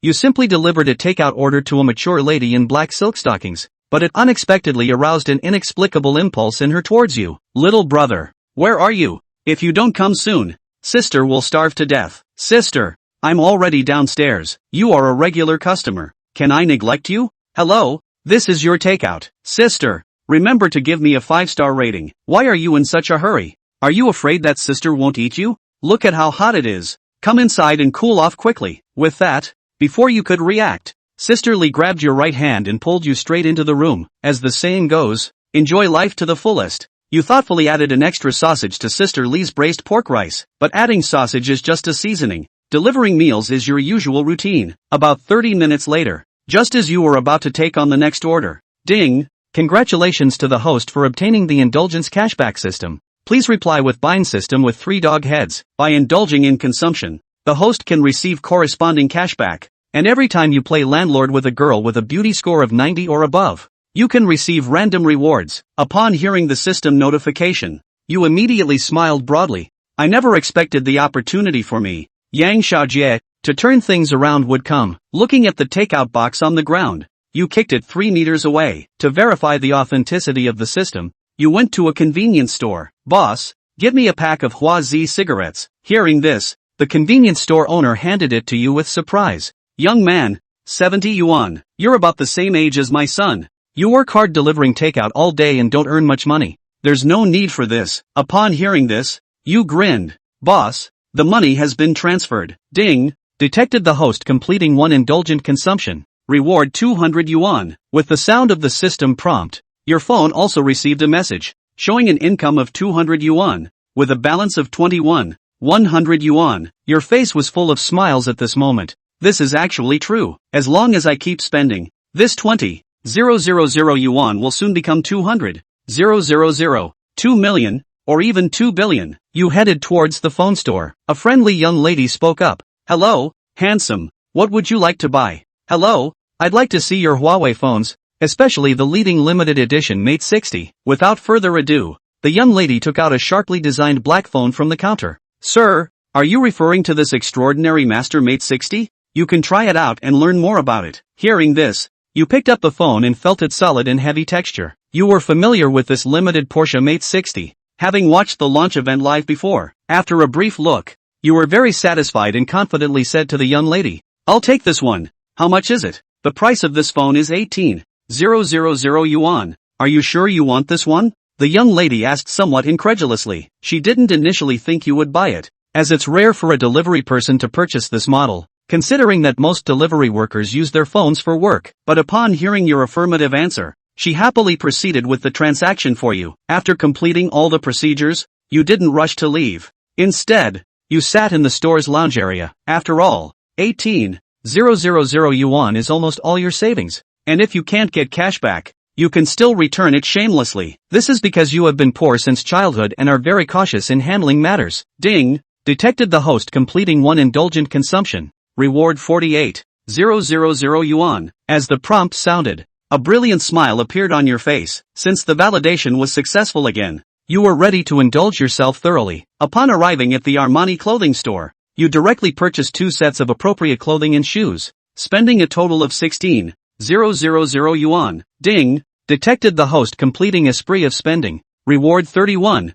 You simply delivered a takeout order to a mature lady in black silk stockings, but it unexpectedly aroused an inexplicable impulse in her towards you. Little brother, where are you? If you don't come soon, sister will starve to death. Sister, I'm already downstairs. You are a regular customer. Can I neglect you? Hello, this is your takeout. Sister, remember to give me a 5-star rating. Why are you in such a hurry? Are you afraid that sister won't eat you? Look at how hot it is. Come inside and cool off quickly. With that, before you could react, Sister Li grabbed your right hand and pulled you straight into the room. As the saying goes, enjoy life to the fullest. You thoughtfully added an extra sausage to Sister Li's braised pork rice, but adding sausage is just a seasoning. Delivering meals is your usual routine. About 30 minutes later, just as you were about to take on the next order, ding! Congratulations to the host for obtaining the Indulgence cashback system. Please reply with bind system with 3 dog heads. By indulging in consumption, the host can receive corresponding cashback, and every time you play landlord with a girl with a beauty score of 90 or above, you can receive random rewards. Upon hearing the system notification, you immediately smiled broadly. I never expected the opportunity for me, Yang Xiaojie, to turn things around would come. Looking at the takeout box on the ground, you kicked it 3 meters away. To verify the authenticity of the system, you went to a convenience store. Boss, give me a pack of Huazi cigarettes. Hearing this, the convenience store owner handed it to you with surprise. Young man, 70 yuan. You're about the same age as my son. You work hard delivering takeout all day and don't earn much money. There's no need for this. Upon hearing this, you grinned. Boss, the money has been transferred. Ding! Detected the host completing 1 indulgent consumption. Reward 200 yuan. With the sound of the system prompt, your phone also received a message, showing an income of 200 yuan, with a balance of 100 yuan. Your face was full of smiles at this moment. This is actually true. As long as I keep spending, this 20,000 yuan will soon become 200,000, 2 million, or even 2 billion. You headed towards the phone store. A friendly young lady spoke up. Hello, handsome, what would you like to buy? Hello, I'd like to see your Huawei phones, especially the leading limited edition Mate 60. Without further ado, the young lady took out a sharply designed black phone from the counter. Sir, are you referring to this extraordinary Master Mate 60? You can try it out and learn more about it. Hearing this, you picked up the phone and felt its solid and heavy texture. You were familiar with this limited Porsche Mate 60, having watched the launch event live before. After a brief look, you were very satisfied and confidently said to the young lady, I'll take this one. How much is it? The price of this phone is 18,000 yuan. Are you sure you want this one? The young lady asked somewhat incredulously. She didn't initially think you would buy it, as it's rare for a delivery person to purchase this model, considering that most delivery workers use their phones for work. But upon hearing your affirmative answer, she happily proceeded with the transaction for you. After completing all the procedures, you didn't rush to leave. Instead, you sat in the store's lounge area. After all, 18,000 yuan is almost all your savings, and if you can't get cash back, you can still return it shamelessly. This is because you have been poor since childhood and are very cautious in handling matters. Ding! Detected the host completing 1 indulgent consumption. Reward 48,000 yuan. As the prompt sounded, a brilliant smile appeared on your face. Since the validation was successful again, you were ready to indulge yourself thoroughly. Upon arriving at the Armani clothing store, you directly purchased 2 sets of appropriate clothing and shoes, spending a total of 16,000 yuan. Ding! Detected the host completing a spree of spending. Reward 31,000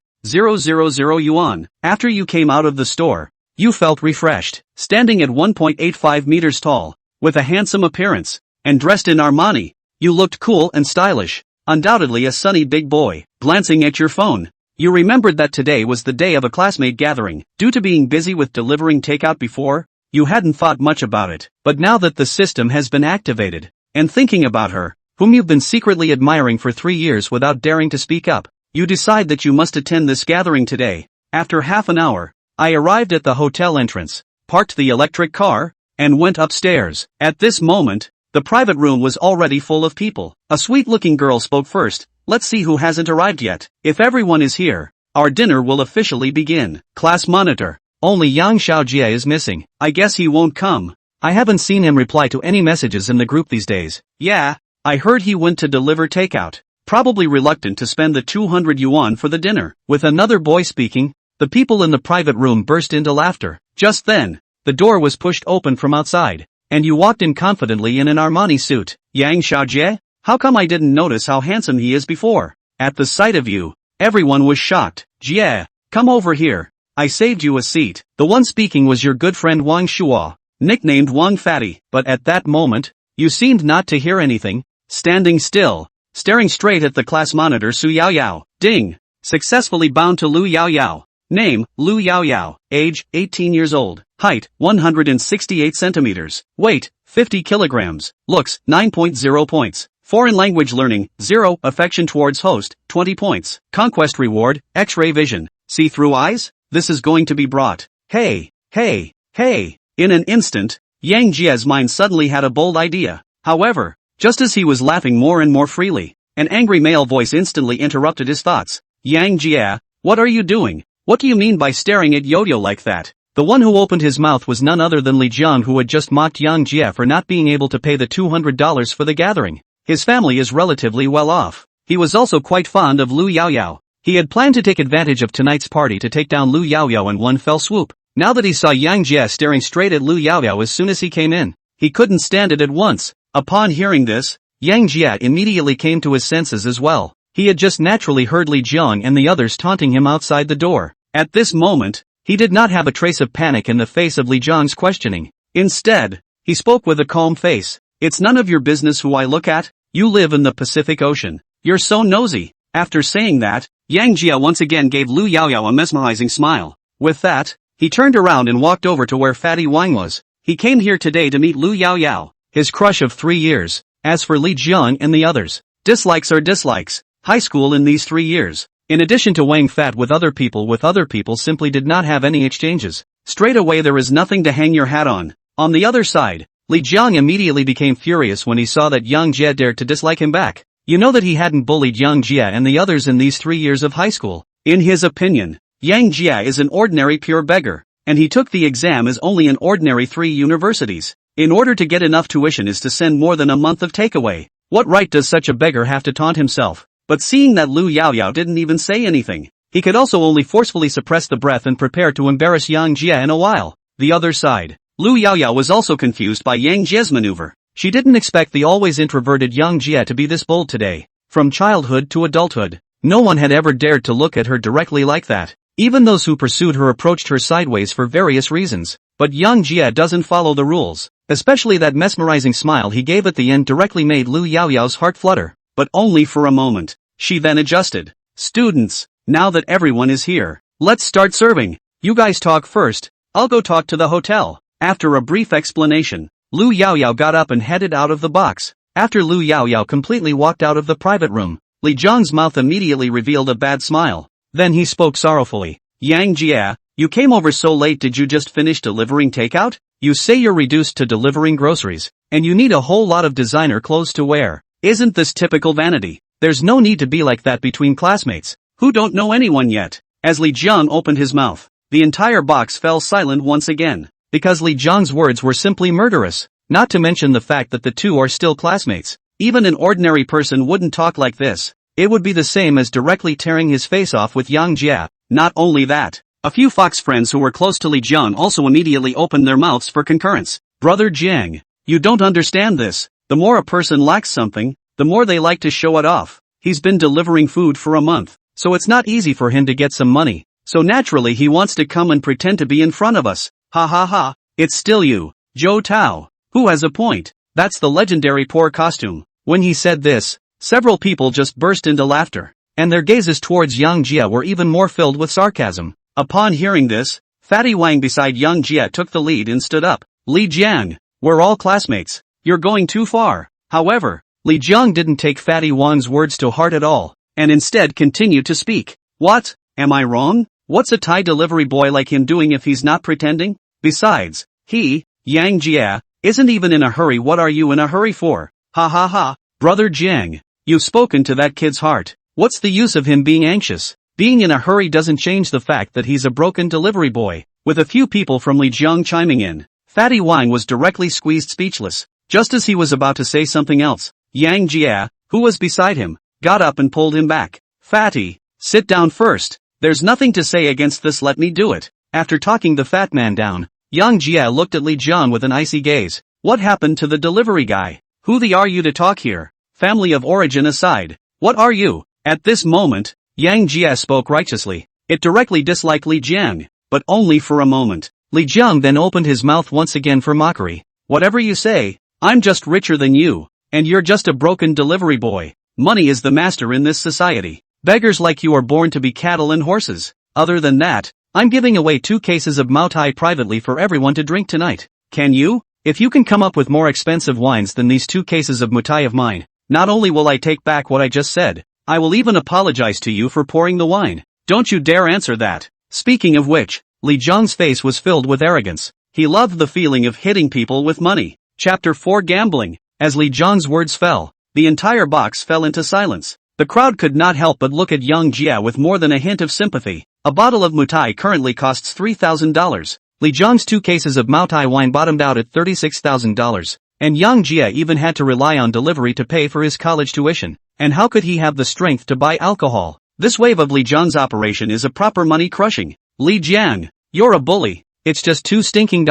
yuan. After you came out of the store, you felt refreshed. Standing at 1.85 meters tall, with a handsome appearance, and dressed in Armani, you looked cool and stylish. Undoubtedly a sunny big boy. Glancing at your phone, you remembered that today was the day of a classmate gathering. Due to being busy with delivering takeout before, you hadn't thought much about it. But now that the system has been activated, and thinking about her, whom you've been secretly admiring for 3 years without daring to speak up, you decide that you must attend this gathering today. After half an hour, I arrived at the hotel entrance, parked the electric car, and went upstairs. At this moment, the private room was already full of people. A sweet-looking girl spoke first. Let's see who hasn't arrived yet. If everyone is here, our dinner will officially begin. Class monitor. Only Yang Xiaojie is missing. I guess he won't come. I haven't seen him reply to any messages in the group these days. Yeah, I heard he went to deliver takeout. Probably reluctant to spend the 200 yuan for the dinner. With another boy speaking, the people in the private room burst into laughter. Just then, the door was pushed open from outside. and you walked in confidently in an Armani suit. Yang Xiaojie? How come I didn't notice how handsome he is before? At the sight of you, everyone was shocked. Jie, come over here. I saved you a seat. The one speaking was your good friend Wang Shuo, nicknamed Wang Fatty, but at that moment, you seemed not to hear anything, standing still, staring straight at the class monitor Su Yaoyao. Ding! Successfully bound to Lu Yaoyao. Name, Lu Yaoyao. Age, 18 years old. Height, 168 centimeters. Weight, 50 kilograms. Looks, 9.0 points. Foreign language learning, 0. Affection towards host, 20 points. Conquest reward, X-ray vision. See-through eyes? This is going to be brought. Hey, hey, hey. In an instant, Yang Jie's mind suddenly had a bold idea. However, just as he was laughing more and more freely, an angry male voice instantly interrupted his thoughts. Yang Jie, what are you doing? What do you mean by staring at Yoyo like that? The one who opened his mouth was none other than Li Jiang, who had just mocked Yang Jie for not being able to pay the $200 for the gathering. His family is relatively well off. He was also quite fond of Lu Yaoyao. He had planned to take advantage of tonight's party to take down Lu Yaoyao in one fell swoop. Now that he saw Yang Jie staring straight at Lu Yaoyao as soon as he came in, he couldn't stand it at once. Upon hearing this, Yang Jie immediately came to his senses as well. He had just naturally heard Li Jiang and the others taunting him outside the door. At this moment, he did not have a trace of panic in the face of Li Jiang's questioning. Instead, he spoke with a calm face. It's none of your business who I look at. You live in the Pacific Ocean. You're so nosy. After saying that, Yang Jie once again gave Lu Yaoyao a mesmerizing smile. With that, he turned around and walked over to where Fatty Wang was. He came here today to meet Lu Yaoyao, his crush of 3 years. As for Li Jiang and the others, dislikes are dislikes. High school in these 3 years. In addition to Wang Fat with other people simply did not have any exchanges. Straight away there is nothing to hang your hat on. On the other side, Li Jiang immediately became furious when he saw that Yang Jie dared to dislike him back. You know that he hadn't bullied Yang Jie and the others in these 3 years of high school. In his opinion, Yang Jie is an ordinary pure beggar, and he took the exam as only an ordinary 3 universities. In order to get enough tuition is to send more than a month of takeaway. What right does such a beggar have to taunt himself? But seeing that Lu Yaoyao didn't even say anything, he could also only forcefully suppress the breath and prepare to embarrass Yang Jie in a while. The other side, Lu Yaoyao was also confused by Yang Jie's maneuver. She didn't expect the always introverted Yang Jie to be this bold today. From childhood to adulthood, no one had ever dared to look at her directly like that. Even those who pursued her approached her sideways for various reasons. But Yang Jie doesn't follow the rules. Especially that mesmerizing smile he gave at the end directly made Lu Yaoyao's heart flutter. But only for a moment. She then adjusted. Students, now that everyone is here, let's start serving. You guys talk first, I'll go talk to the hotel. After a brief explanation, Lu Yaoyao got up and headed out of the box. After Lu Yaoyao completely walked out of the private room, Li Jiang's mouth immediately revealed a bad smile. Then he spoke sorrowfully. Yang Jie, you came over so late, did you just finish delivering takeout? You say you're reduced to delivering groceries, and you need a whole lot of designer clothes to wear. Isn't this typical vanity? There's no need to be like that between classmates, who don't know anyone yet. As Li Jiang opened his mouth, the entire box fell silent once again, because Li Jiang's words were simply murderous, not to mention the fact that the two are still classmates. Even an ordinary person wouldn't talk like this. It would be the same as directly tearing his face off with Yang Jie. Not only that, a few fox friends who were close to Li Jiang also immediately opened their mouths for concurrence. Brother Jiang, you don't understand this. The more a person lacks something, the more they like to show it off. He's been delivering food for a month, so it's not easy for him to get some money. So naturally he wants to come and pretend to be in front of us. Ha ha ha, it's still you, Zhou Tao. Who has a point? That's the legendary poor costume. When he said this, several people just burst into laughter, and their gazes towards Yang Jie were even more filled with sarcasm. Upon hearing this, Fatty Wang beside Yang Jie took the lead and stood up. Li Jiang, we're all classmates. You're going too far. However, Li Jiang didn't take Fatty Wang's words to heart at all, and instead continued to speak. What? Am I wrong? What's a Thai delivery boy like him doing if he's not pretending? Besides, he, Yang Jie, isn't even in a hurry. What are you in a hurry for? Ha ha ha, brother Jiang, you've spoken to that kid's heart. What's the use of him being anxious? Being in a hurry doesn't change the fact that he's a broken delivery boy. With a few people from Li Jiang chiming in, Fatty Wang was directly squeezed speechless. Just as he was about to say something else, Yang Jie, who was beside him, got up and pulled him back. Fatty, sit down first. There's nothing to say against this, let me do it. After talking the fat man down, Yang Jie looked at Li Jiang with an icy gaze. What happened to the delivery guy? Who the are you to talk here? Family of origin aside, what are you? At this moment, Yang Jie spoke righteously. It directly disliked Li Jiang, but only for a moment. Li Jiang then opened his mouth once again for mockery. Whatever you say, I'm just richer than you, and you're just a broken delivery boy. Money is the master in this society. Beggars like you are born to be cattle and horses. Other than that, I'm giving away 2 cases of Mao Tai privately for everyone to drink tonight. Can you? If you can come up with more expensive wines than these 2 cases of Mutai of mine, not only will I take back what I just said, I will even apologize to you for pouring the wine. Don't you dare answer that. Speaking of which, Li Jiang's face was filled with arrogance. He loved the feeling of hitting people with money. Chapter 4 Gambling. As Li Jiang's words fell, the entire box fell into silence. The crowd could not help but look at Yang Jie with more than a hint of sympathy. A bottle of Mutai currently costs $3,000. Li Jiang's 2 cases of Mao Tai wine bottomed out at $36,000, and Yang Jie even had to rely on delivery to pay for his college tuition. And how could he have the strength to buy alcohol? This wave of Li Jiang's operation is a proper money-crushing. Li Jiang, you're a bully. It's just $2 stinking.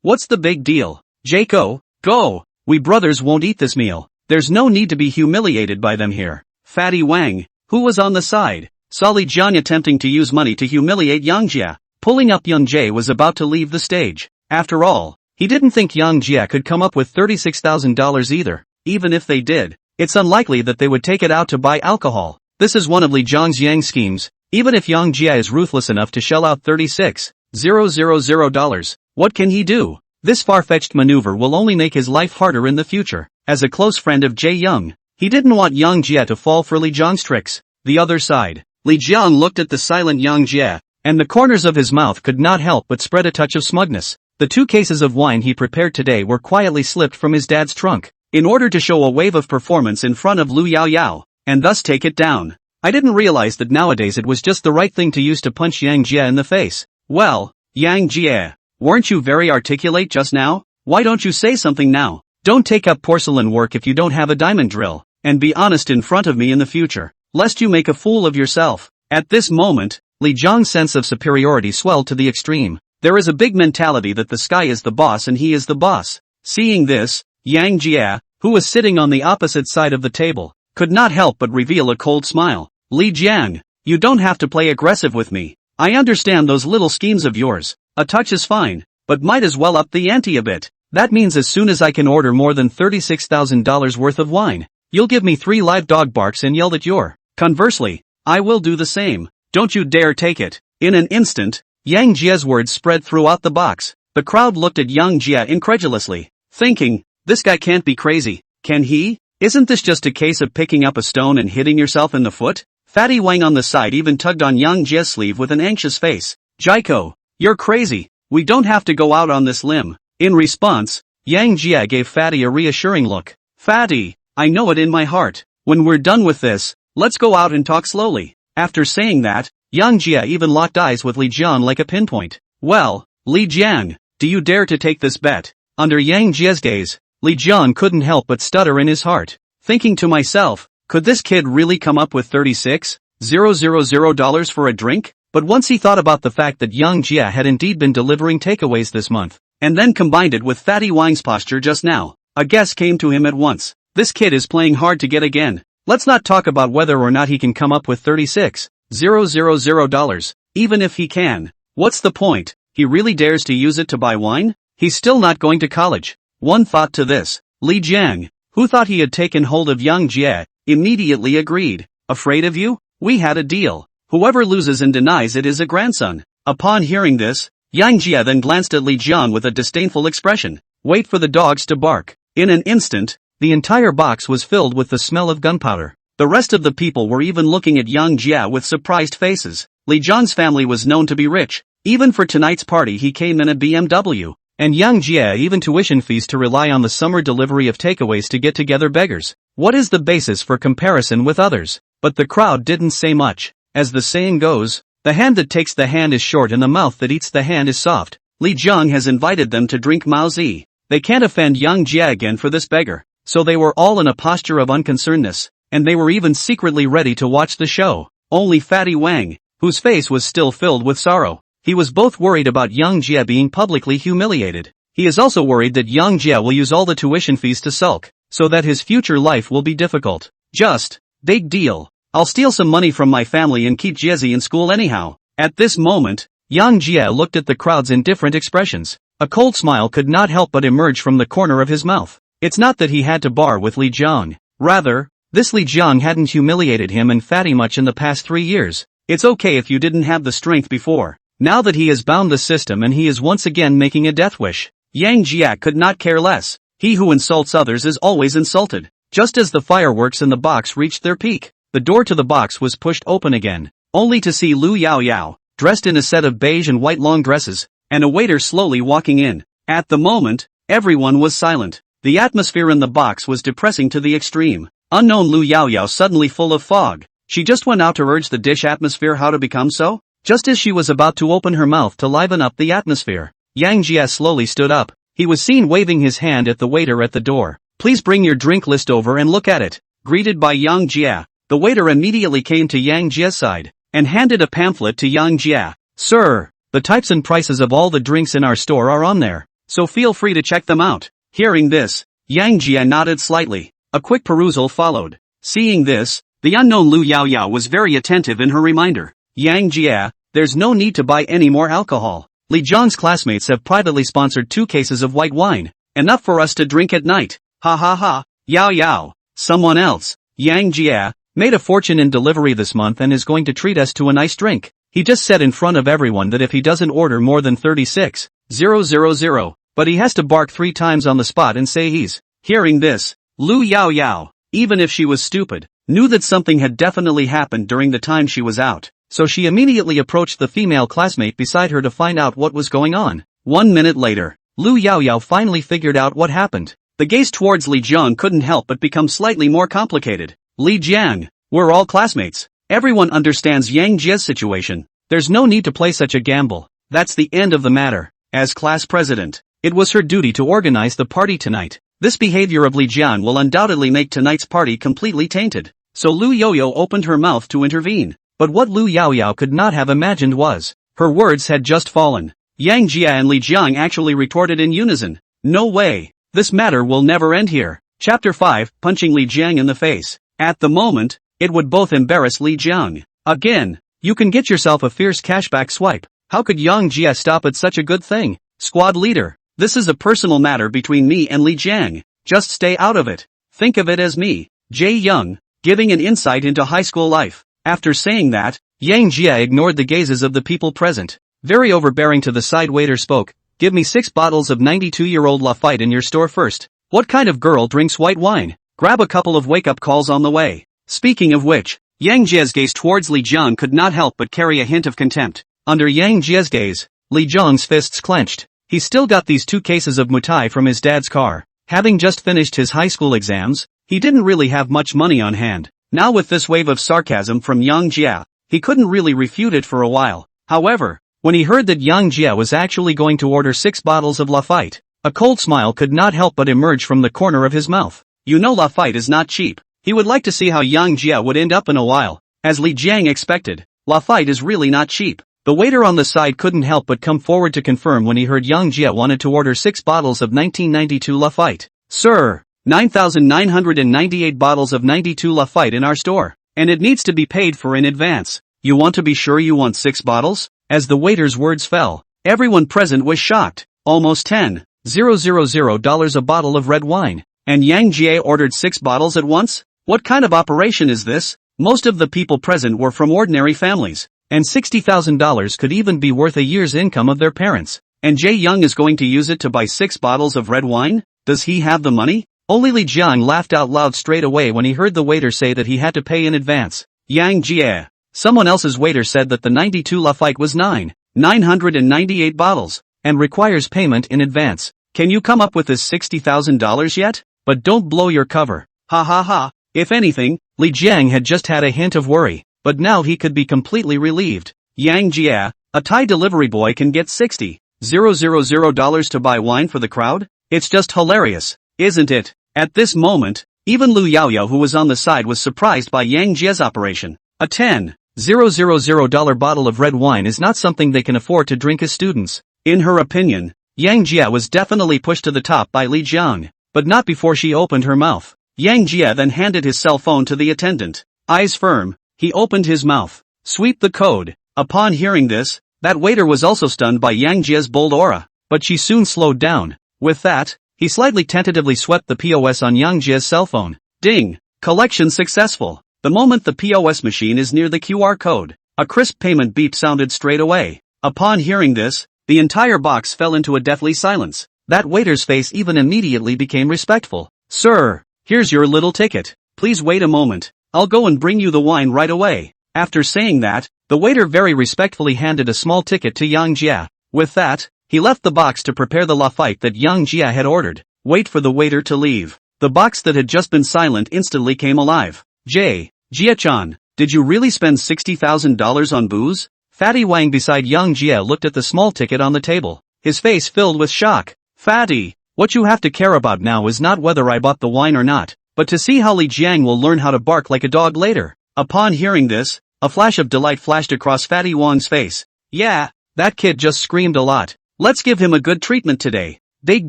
What's the big deal? Jaco, go. We brothers won't eat this meal. There's no need to be humiliated by them here. Fatty Wang, who was on the side, saw Li Jiang attempting to use money to humiliate Yang Jie. Pulling up Yang Jie was about to leave the stage. After all, he didn't think Yang Jie could come up with $36,000 either. Even if they did, it's unlikely that they would take it out to buy alcohol. This is one of Li Jiang's Yang schemes. Even if Yang Jie is ruthless enough to shell out $36,000, what can he do? This far-fetched maneuver will only make his life harder in the future. As a close friend of Jae Young, he didn't want Yang Jie to fall for Li Jiang's tricks. The other side, Li Jiang looked at the silent Yang Jie, and the corners of his mouth could not help but spread a touch of smugness. The 2 cases of wine he prepared today were quietly slipped from his dad's trunk, in order to show a wave of performance in front of Lu Yao Yao, and thus take it down. I didn't realize that nowadays it was just the right thing to use to punch Yang Jie in the face. Well, Yang Jie, weren't you very articulate just now? Why don't you say something now? Don't take up porcelain work if you don't have a diamond drill, and be honest in front of me in the future, lest you make a fool of yourself. At this moment, Li Jiang's sense of superiority swelled to the extreme. There is a big mentality that the sky is the boss and he is the boss. Seeing this, Yang Jie, who was sitting on the opposite side of the table, could not help but reveal a cold smile. Li Jiang, you don't have to play aggressive with me. I understand those little schemes of yours. A touch is fine, but might as well up the ante a bit. That means as soon as I can order more than $36,000 worth of wine, you'll give me 3 live dog barks and yell that you're. Conversely, I will do the same. Don't you dare take it. In an instant, Yang Jie's words spread throughout the box. The crowd looked at Yang Jie incredulously, thinking, this guy can't be crazy, can he? Isn't this just a case of picking up a stone and hitting yourself in the foot? Fatty Wang on the side even tugged on Yang Jie's sleeve with an anxious face. Jaiko, you're crazy. We don't have to go out on this limb. In response, Yang Jie gave Fatty a reassuring look. Fatty, I know it in my heart. When we're done with this, let's go out and talk slowly. After saying that, Yang Jie even locked eyes with Li Jiang like a pinpoint. Well, Li Jiang, do you dare to take this bet? Under Yang Jie's gaze, Li Jiang couldn't help but stutter in his heart, thinking to myself, could this kid really come up with $36,000 for a drink? But once he thought about the fact that Yang Jie had indeed been delivering takeaways this month, and then combined it with Fatty Wang's posture just now, a guess came to him at once. This kid is playing hard to get again. Let's not talk about whether or not he can come up with $36,000, even if he can. What's the point? He really dares to use it to buy wine? He's still not going to college. One thought to this. Li Jiang, who thought he had taken hold of Yang Jie, immediately agreed. Afraid of you? We had a deal. Whoever loses and denies it is a grandson. Upon hearing this, Yang Jie then glanced at Li Jiang with a disdainful expression. Wait for the dogs to bark. In an instant, the entire box was filled with the smell of gunpowder. The rest of the people were even looking at Yang Jie with surprised faces. Li Jiang's family was known to be rich. Even for tonight's party he came in a BMW. And Yang Jie even tuition fees to rely on the summer delivery of takeaways to get together beggars. What is the basis for comparison with others? But the crowd didn't say much. As the saying goes, the hand that takes the hand is short and the mouth that eats the hand is soft. Li Jiang has invited them to drink Mao Zi. They can't offend Yang Jie again for this beggar. So they were all in a posture of unconcernedness, and they were even secretly ready to watch the show. Only Fatty Wang, whose face was still filled with sorrow. He was both worried about Yang Jie being publicly humiliated, He is also worried that Yang Jia will use all the tuition fees to sulk, so that his future life will be difficult. Just, big deal. I'll steal some money from my family and keep Jiezi in school anyhow. At this moment, Yang Jia looked at the crowds in different expressions. A cold smile could not help but emerge from the corner of his mouth. It's not that he had to bar with Li Jiang. Rather, this Li Jiang hadn't humiliated him and fatty much in the past 3 years. It's okay if you didn't have the strength before. Now that he has bound the system and he is once again making a death wish, Yang Jia could not care less. He who insults others is always insulted. Just as the fireworks in the box reached their peak, the door to the box was pushed open again, only to see Lu Yaoyao, dressed in a set of beige and white long dresses, and a waiter slowly walking in. At the moment, everyone was silent. The atmosphere in the box was depressing to the extreme. Unknown Lu Yaoyao suddenly full of fog. She just went out to urge the dish atmosphere how to become so? Just as she was about to open her mouth to liven up the atmosphere, Yang Jia slowly stood up. He was seen waving his hand at the waiter at the door. Please bring your drink list over and look at it. Greeted by Yang Jia, the waiter immediately came to Yang Jia's side, and handed a pamphlet to Yang Jia. Sir, the types and prices of all the drinks in our store are on there, so feel free to check them out. Hearing this, Yang Jia nodded slightly. A quick perusal followed. Seeing this, the unknown Lu Yaoyao was very attentive in her reminder. Yang Jia, there's no need to buy any more alcohol. Li Jiang's classmates have privately sponsored 2 cases of white wine. Enough for us to drink at night. Ha ha ha. Yao Yao. Someone else. Yang Jia made a fortune in delivery this month and is going to treat us to a nice drink. He just said in front of everyone that if he doesn't order more than 36,000, but he has to bark 3 times on the spot and say he's. Hearing this, Lu Yaoyao, even if she was stupid, knew that something had definitely happened during the time she was out, so she immediately approached the female classmate beside her to find out what was going on. 1 minute later, Lu Yaoyao finally figured out what happened. The gaze towards Li Jiang couldn't help but become slightly more complicated. Li Jiang, we're all classmates. Everyone understands Yang Jia's situation. There's no need to play such a gamble. That's the end of the matter. As class president, it was her duty to organize the party tonight. This behavior of Li Jiang will undoubtedly make tonight's party completely tainted. So Lu Yoyo opened her mouth to intervene. But what Lu Yaoyao could not have imagined was, her words had just fallen. Yang Jia and Li Jiang actually retorted in unison. No way. This matter will never end here. Chapter 5, punching Li Jiang in the face. At the moment, it would both embarrass Li Jiang. Again, you can get yourself a fierce cashback swipe. How could Yang Jia stop at such a good thing? Squad leader, this is a personal matter between me and Li Jiang. Just stay out of it. Think of it as me, Jae Young, giving an insight into high school life. After saying that, Yang Jia ignored the gazes of the people present. Very overbearing to the side waiter spoke, give me 6 bottles of 92-year-old Lafite in your store first. What kind of girl drinks white wine? Grab a couple of wake-up calls on the way. Speaking of which, Yang Jia's gaze towards Li Jiang could not help but carry a hint of contempt. Under Yang Jia's gaze, Li Jiang's fists clenched. He still got these 2 cases of mutai from his dad's car. Having just finished his high school exams, he didn't really have much money on hand. Now with this wave of sarcasm from Yang Jia, he couldn't really refute it for a while. However, when he heard that Yang Jia was actually going to order 6 bottles of Lafite, a cold smile could not help but emerge from the corner of his mouth. You know Lafite is not cheap. He would like to see how Yang Jia would end up in a while. As Li Jiang expected, Lafite is really not cheap. The waiter on the side couldn't help but come forward to confirm when he heard Yang Jia wanted to order 6 bottles of 1992 Lafite. Sir, 9,998 bottles of 92 Lafite in our store, and it needs to be paid for in advance. You want to be sure you want 6 bottles? As the waiter's words fell, everyone present was shocked. Almost $10,000 a bottle of red wine. And Yang Jia ordered 6 bottles at once? What kind of operation is this? Most of the people present were from ordinary families, and $60,000 could even be worth a year's income of their parents. And Jae Young is going to use it to buy 6 bottles of red wine? Does he have the money? Only Li Jiang laughed out loud straight away when he heard the waiter say that he had to pay in advance. Yang Jia. Someone else's waiter said that the 92 Lafite was 998 bottles, and requires payment in advance. Can you come up with this $60,000 yet? But don't blow your cover. Ha ha ha. If anything, Li Jiang had just had a hint of worry, but now he could be completely relieved. Yang Jia, a Thai delivery boy can get $60,000 to buy wine for the crowd? It's just hilarious, isn't it? At this moment, even Lu Yaoyao who was on the side was surprised by Yang Jia's operation. A $10,000 bottle of red wine is not something they can afford to drink as students. In her opinion, Yang Jia was definitely pushed to the top by Li Jiang, but not before she opened her mouth. Yang Jia then handed his cell phone to the attendant. Eyes firm, he opened his mouth. Sweep the code. Upon hearing this, that waiter was also stunned by Yang Jia's bold aura, but she soon slowed down. With that, he slightly tentatively swept the POS on Yang Jia's cell phone. Ding! Collection successful. The moment the POS machine is near the QR code, a crisp payment beep sounded straight away. Upon hearing this, the entire box fell into a deathly silence. That waiter's face even immediately became respectful. Sir, here's your little ticket. Please wait a moment. I'll go and bring you the wine right away. After saying that, the waiter very respectfully handed a small ticket to Yang Jia. With that, he left the box to prepare the lafite that Yang Jia had ordered. Wait for the waiter to leave. The box that had just been silent instantly came alive. Jia-chan, did you really spend $60,000 on booze? Fatty Wang beside Yang Jia looked at the small ticket on the table. His face filled with shock. Fatty, what you have to care about now is not whether I bought the wine or not, but to see how Li Jiang will learn how to bark like a dog later. Upon hearing this, a flash of delight flashed across Fatty Wang's face. Yeah, that kid just screamed a lot. Let's give him a good treatment today. Big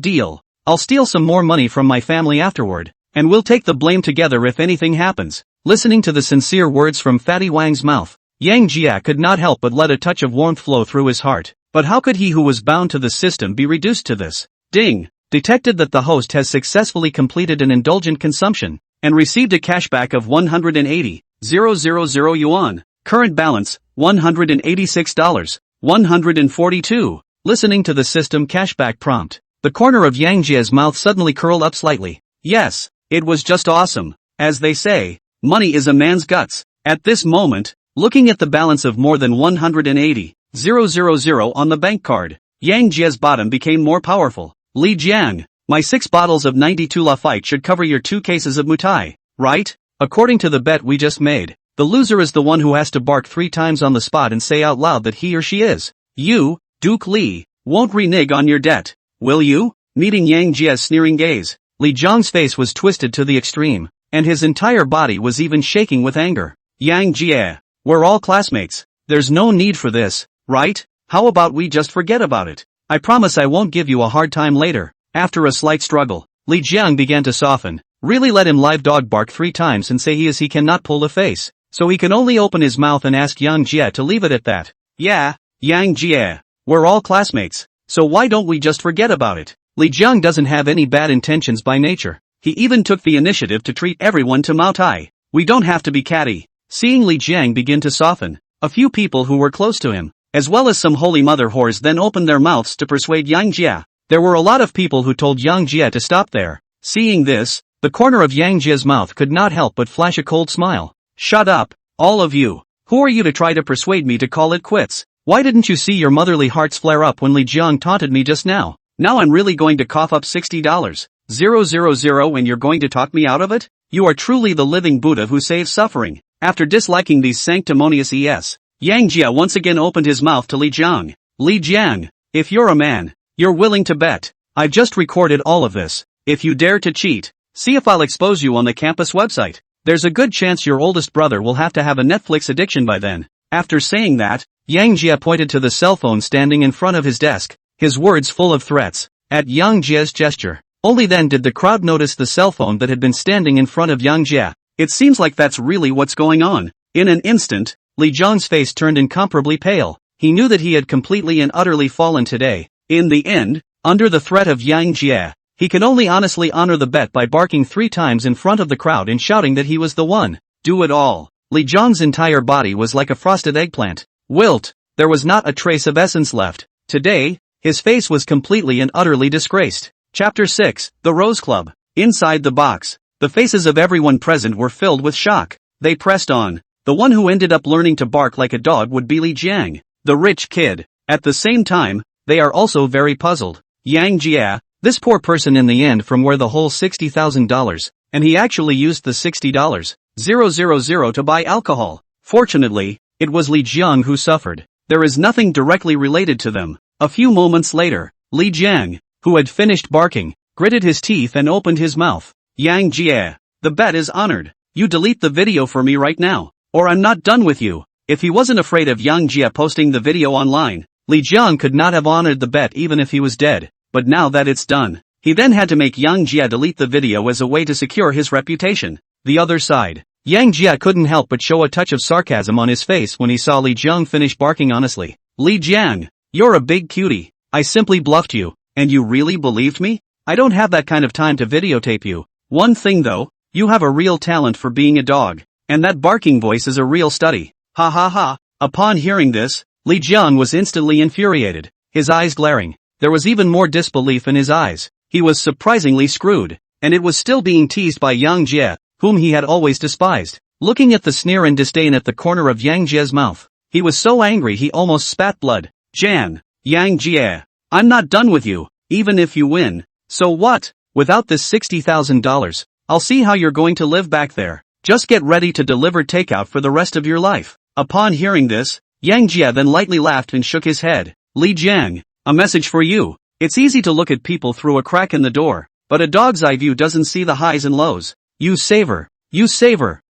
deal. I'll steal some more money from my family afterward, and we'll take the blame together if anything happens. Listening to the sincere words from Fatty Wang's mouth, Yang Jia could not help but let a touch of warmth flow through his heart. But how could he who was bound to the system be reduced to this? Ding! Detected that the host has successfully completed an indulgent consumption, and received a cashback of 180,000 yuan. Current balance, $186. 142. Listening to the system cashback prompt, the corner of Yang Jia's mouth suddenly curled up slightly. Yes, it was just awesome. As they say, money is a man's guts. At this moment, looking at the balance of more than 180,000 on the bank card, Yang Jia's bottom became more powerful. Li Jiang, my 6 bottles of 92 lafite should cover your 2 cases of mutai, right? According to the bet we just made, the loser is the one who has to bark 3 times on the spot and say out loud that he or she is. You, Duke Li, won't renege on your debt, will you? Meeting Yang Jia's sneering gaze, Li Jiang's face was twisted to the extreme, and his entire body was even shaking with anger. Yang Jia, we're all classmates. There's no need for this, right? How about we just forget about it? I promise I won't give you a hard time later. After a slight struggle, Li Jiang began to soften. Really let him live dog bark 3 times and say he cannot pull a face, so he can only open his mouth and ask Yang Jia to leave it at that. Yeah, Yang Jia, we're all classmates, so why don't we just forget about it? Li Jiang doesn't have any bad intentions by nature. He even took the initiative to treat everyone to Mao Tai. We don't have to be catty. Seeing Li Jiang begin to soften, a few people who were close to him, as well as some holy mother whores, then opened their mouths to persuade Yang Jia. There were a lot of people who told Yang Jia to stop there. Seeing this, the corner of Yang Jia's mouth could not help but flash a cold smile. Shut up, all of you. Who are you to try to persuade me to call it quits? Why didn't you see your motherly hearts flare up when Li Jiang taunted me just now? Now I'm really going to cough up $60,000 and you're going to talk me out of it? You are truly the living Buddha who saves suffering. After disliking these sanctimonious Yang Jia once again opened his mouth to Li Jiang. Li Jiang, if you're a man, you're willing to bet. I've just recorded all of this. If you dare to cheat, see if I'll expose you on the campus website. There's a good chance your oldest brother will have to have a Netflix addiction by then. After saying that, Yang Jia pointed to the cell phone standing in front of his desk, his words full of threats. At Yang Jia's gesture, only then did the crowd notice the cell phone that had been standing in front of Yang Jia. It seems like that's really what's going on. In an instant, Li Jiang's face turned incomparably pale. He knew that he had completely and utterly fallen today. In the end, under the threat of Yang Jia, he could only honestly honor the bet by barking 3 times in front of the crowd and shouting that he was the one. Do it all. Li Jiang's entire body was like a frosted eggplant. Wilt. There was not a trace of essence left. Today, his face was completely and utterly disgraced. Chapter 6, The Rose Club. Inside the box, the faces of everyone present were filled with shock. They pressed on. The one who ended up learning to bark like a dog would be Li Jiang, the rich kid. At the same time, they are also very puzzled. Yang Jia, this poor person in the end from where the whole $60,000, and he actually used the $60,000 to buy alcohol. Fortunately, it was Li Jiang who suffered. There is nothing directly related to them. A few moments later, Li Jiang, who had finished barking, gritted his teeth and opened his mouth. Yang Jia, the bet is honored. You delete the video for me right now, or I'm not done with you. If he wasn't afraid of Yang Jia posting the video online, Li Jiang could not have honored the bet even if he was dead. but now that it's done, he then had to make Yang Jia delete the video as a way to secure his reputation. The other side. Yang Jia couldn't help but show a touch of sarcasm on his face when he saw Li Jiang finish barking honestly. Li Jiang, you're a big cutie. I simply bluffed you, and you really believed me? I don't have that kind of time to videotape you. One thing though, you have a real talent for being a dog, and that barking voice is a real study. Ha ha ha. Upon hearing this, Li Jiang was instantly infuriated, his eyes glaring. There was even more disbelief in his eyes. He was surprisingly screwed, and it was still being teased by Yang Jia, whom he had always despised. Looking at the sneer and disdain at the corner of Yang Jia's mouth, he was so angry he almost spat blood. Yang Jia, I'm not done with you, even if you win. So what? Without this $60,000, I'll see how you're going to live back there. Just get ready to deliver takeout for the rest of your life. Upon hearing this, Yang Jia then lightly laughed and shook his head. Li Jiang, a message for you. It's easy to look at people through a crack in the door, but a dog's eye view doesn't see the highs and lows. You savor.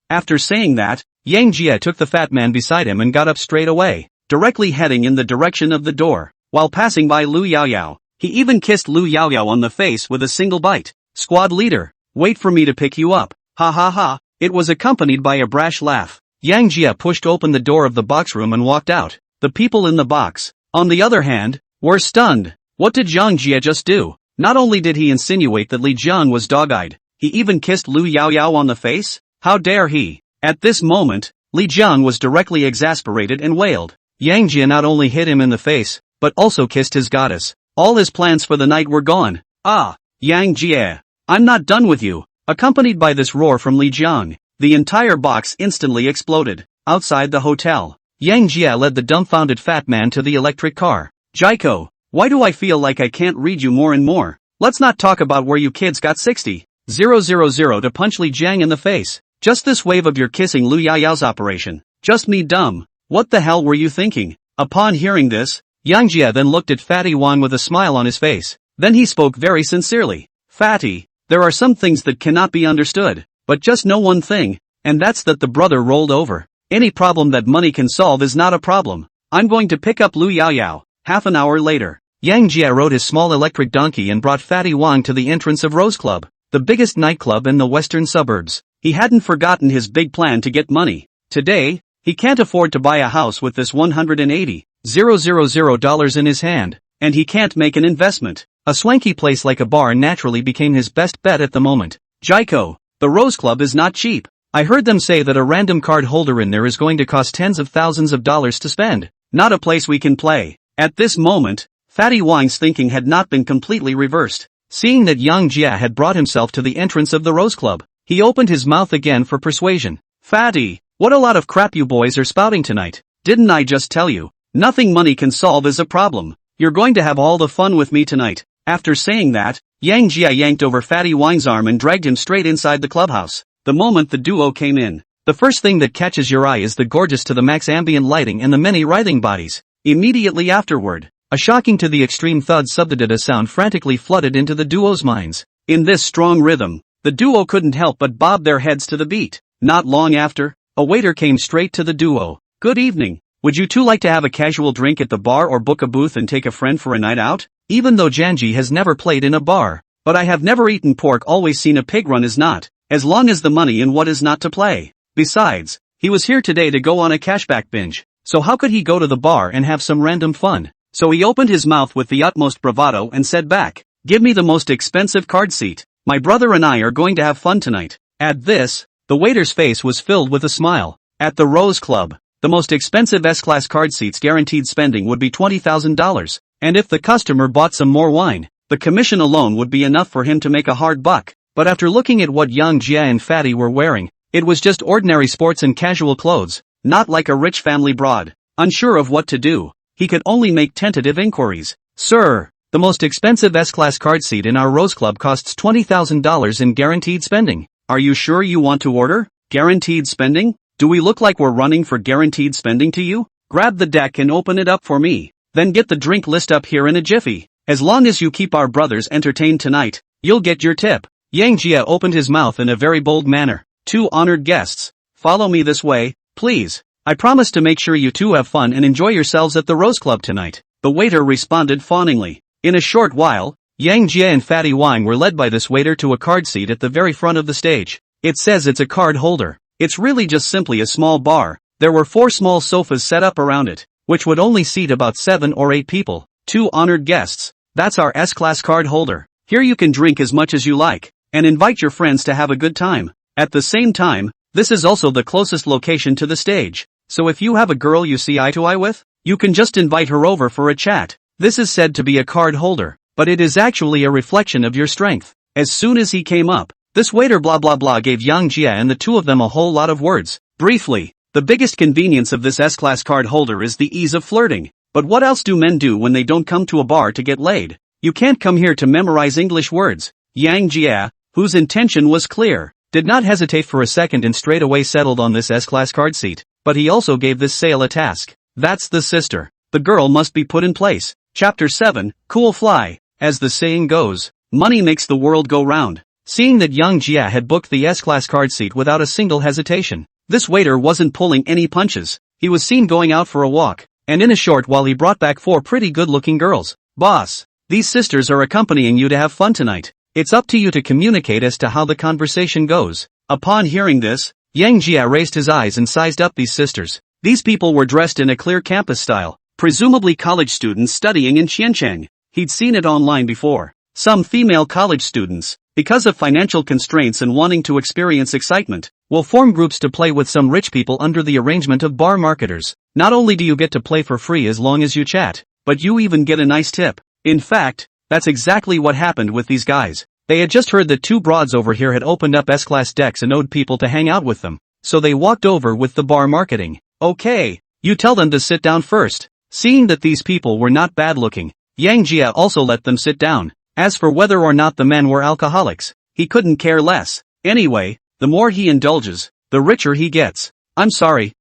After saying that, Yang Jia took the fat man beside him and got up straight away, directly heading in the direction of the door. While passing by Lu Yaoyao, he even kissed Lu Yaoyao on the face with a single bite. Squad leader, wait for me to pick you up. Ha ha ha. It was accompanied by a brash laugh. Yang Jia pushed open the door of the box room and walked out. The people in the box, on the other hand, were stunned. What did Yang Jia just do? Not only did he insinuate that Li Jiang was dog-eyed, he even kissed Lu Yaoyao on the face? How dare he? At this moment, Li Jiang was directly exasperated and wailed. Yang Jia not only hit him in the face, but also kissed his goddess. All his plans for the night were gone. Ah, Yang Jia, I'm not done with you. Accompanied by this roar from Li Jiang, the entire box instantly exploded. Outside the hotel, Yang Jia led the dumbfounded fat man to the electric car. Jaiko, why do I feel like I can't read you more and more? Let's not talk about where you kids got 60,000 to punch Li Jiang in the face. Just this wave of your kissing Lu Yaoyao's operation. Just me dumb. What the hell were you thinking? Upon hearing this, Yang Jia then looked at Fatty Wang with a smile on his face. Then he spoke very sincerely. Fatty, there are some things that cannot be understood, but just know one thing, and that's that the brother rolled over. Any problem that money can solve is not a problem. I'm going to pick up Lu Yaoyao. Half an hour later, Yang Jia rode his small electric donkey and brought Fatty Wang to the entrance of Rose Club, the biggest nightclub in the western suburbs. He hadn't forgotten his big plan to get money. Today, he can't afford to buy a house with this $180,000 in his hand, and he can't make an investment. A swanky place like a bar naturally became his best bet at the moment. Jaiko, the Rose Club is not cheap. I heard them say that a random card holder in there is going to cost tens of thousands of dollars to spend. Not a place we can play. At this moment, Fatty Wang's thinking had not been completely reversed. Seeing that Yang Jia had brought himself to the entrance of the Rose Club, he opened his mouth again for persuasion. Fatty, what a lot of crap you boys are spouting tonight. Didn't I just tell you? Nothing money can solve is a problem. You're going to have all the fun with me tonight. After saying that, Yang Jia yanked over Fatty Wang's arm and dragged him straight inside the clubhouse. The moment the duo came in, the first thing that catches your eye is the gorgeous to the max ambient lighting and the many writhing bodies. Immediately afterward, a shocking to the extreme thud subdata sound frantically flooded into the duo's minds. In this strong rhythm, the duo couldn't help but bob their heads to the beat. Not long after, a waiter came straight to the duo. Good evening. Would you two like to have a casual drink at the bar or book a booth and take a friend for a night out? Even though Janji has never played in a bar, but I have never eaten pork, always seen a pig run is not, as long as the money in what is not to play. Besides, he was here today to go on a cashback binge, so how could he go to the bar and have some random fun? So he opened his mouth with the utmost bravado and said back, give me the most expensive card seat. My brother and I are going to have fun tonight. At this, the waiter's face was filled with a smile. At the Rose Club, the most expensive S-Class card seats guaranteed spending would be $20,000, and if the customer bought some more wine, the commission alone would be enough for him to make a hard buck. But after looking at what Yang Jia and Fatty were wearing, it was just ordinary sports and casual clothes, not like a rich family broad. Unsure of what to do, he could only make tentative inquiries. Sir, the most expensive S-Class card seat in our Rose Club costs $20,000 in guaranteed spending. Are you sure you want to order? Guaranteed spending? Do we look like we're running for guaranteed spending to you? Grab the deck and open it up for me. Then get the drink list up here in a jiffy. As long as you keep our brothers entertained tonight, you'll get your tip. Yang Jia opened his mouth in a very bold manner. Two honored guests, follow me this way, please. I promise to make sure you two have fun and enjoy yourselves at the Rose Club tonight. The waiter responded fawningly. In a short while, Yang Jia and Fatty Wang were led by this waiter to a card seat at the very front of the stage. It says it's a card holder. It's really just simply a small bar. There were 4 small sofas set up around it, which would only seat about 7 or 8 people. 2 honored guests. That's our S-class card holder. Here you can drink as much as you like, and invite your friends to have a good time. At the same time, this is also the closest location to the stage. So if you have a girl you see eye to eye with, you can just invite her over for a chat. This is said to be a card holder, but it is actually a reflection of your strength. As soon as he came up, this waiter blah blah blah gave Yang Jia and the two of them a whole lot of words. Briefly, the biggest convenience of this S-class card holder is the ease of flirting. But what else do men do when they don't come to a bar to get laid? You can't come here to memorize English words. Yang Jia, whose intention was clear, did not hesitate for a second and straight away settled on this S-class card seat. But he also gave this sale a task. That's the sister. The girl must be put in place. Chapter 7, Cool Fly. As the saying goes, money makes the world go round. Seeing that Yang Jia had booked the S-class card seat without a single hesitation, this waiter wasn't pulling any punches. He was seen going out for a walk, and in a short while he brought back 4 pretty good-looking girls. Boss, these sisters are accompanying you to have fun tonight. It's up to you to communicate as to how the conversation goes. Upon hearing this, Yang Jia raised his eyes and sized up these sisters. These people were dressed in a clear campus style, presumably college students studying in Xiancheng. He'd seen it online before. Some female college students, because of financial constraints and wanting to experience excitement, will form groups to play with some rich people under the arrangement of bar marketers. Not only do you get to play for free as long as you chat, but you even get a nice tip. In fact, that's exactly what happened with these guys. They had just heard that 2 broads over here had opened up S-class decks and owed people to hang out with them. So they walked over with the bar marketing. Okay, you tell them to sit down first. Seeing that these people were not bad looking, Yang Jia also let them sit down. As for whether or not the men were alcoholics, he couldn't care less. Anyway, the more he indulges, the richer he gets. I'm sorry.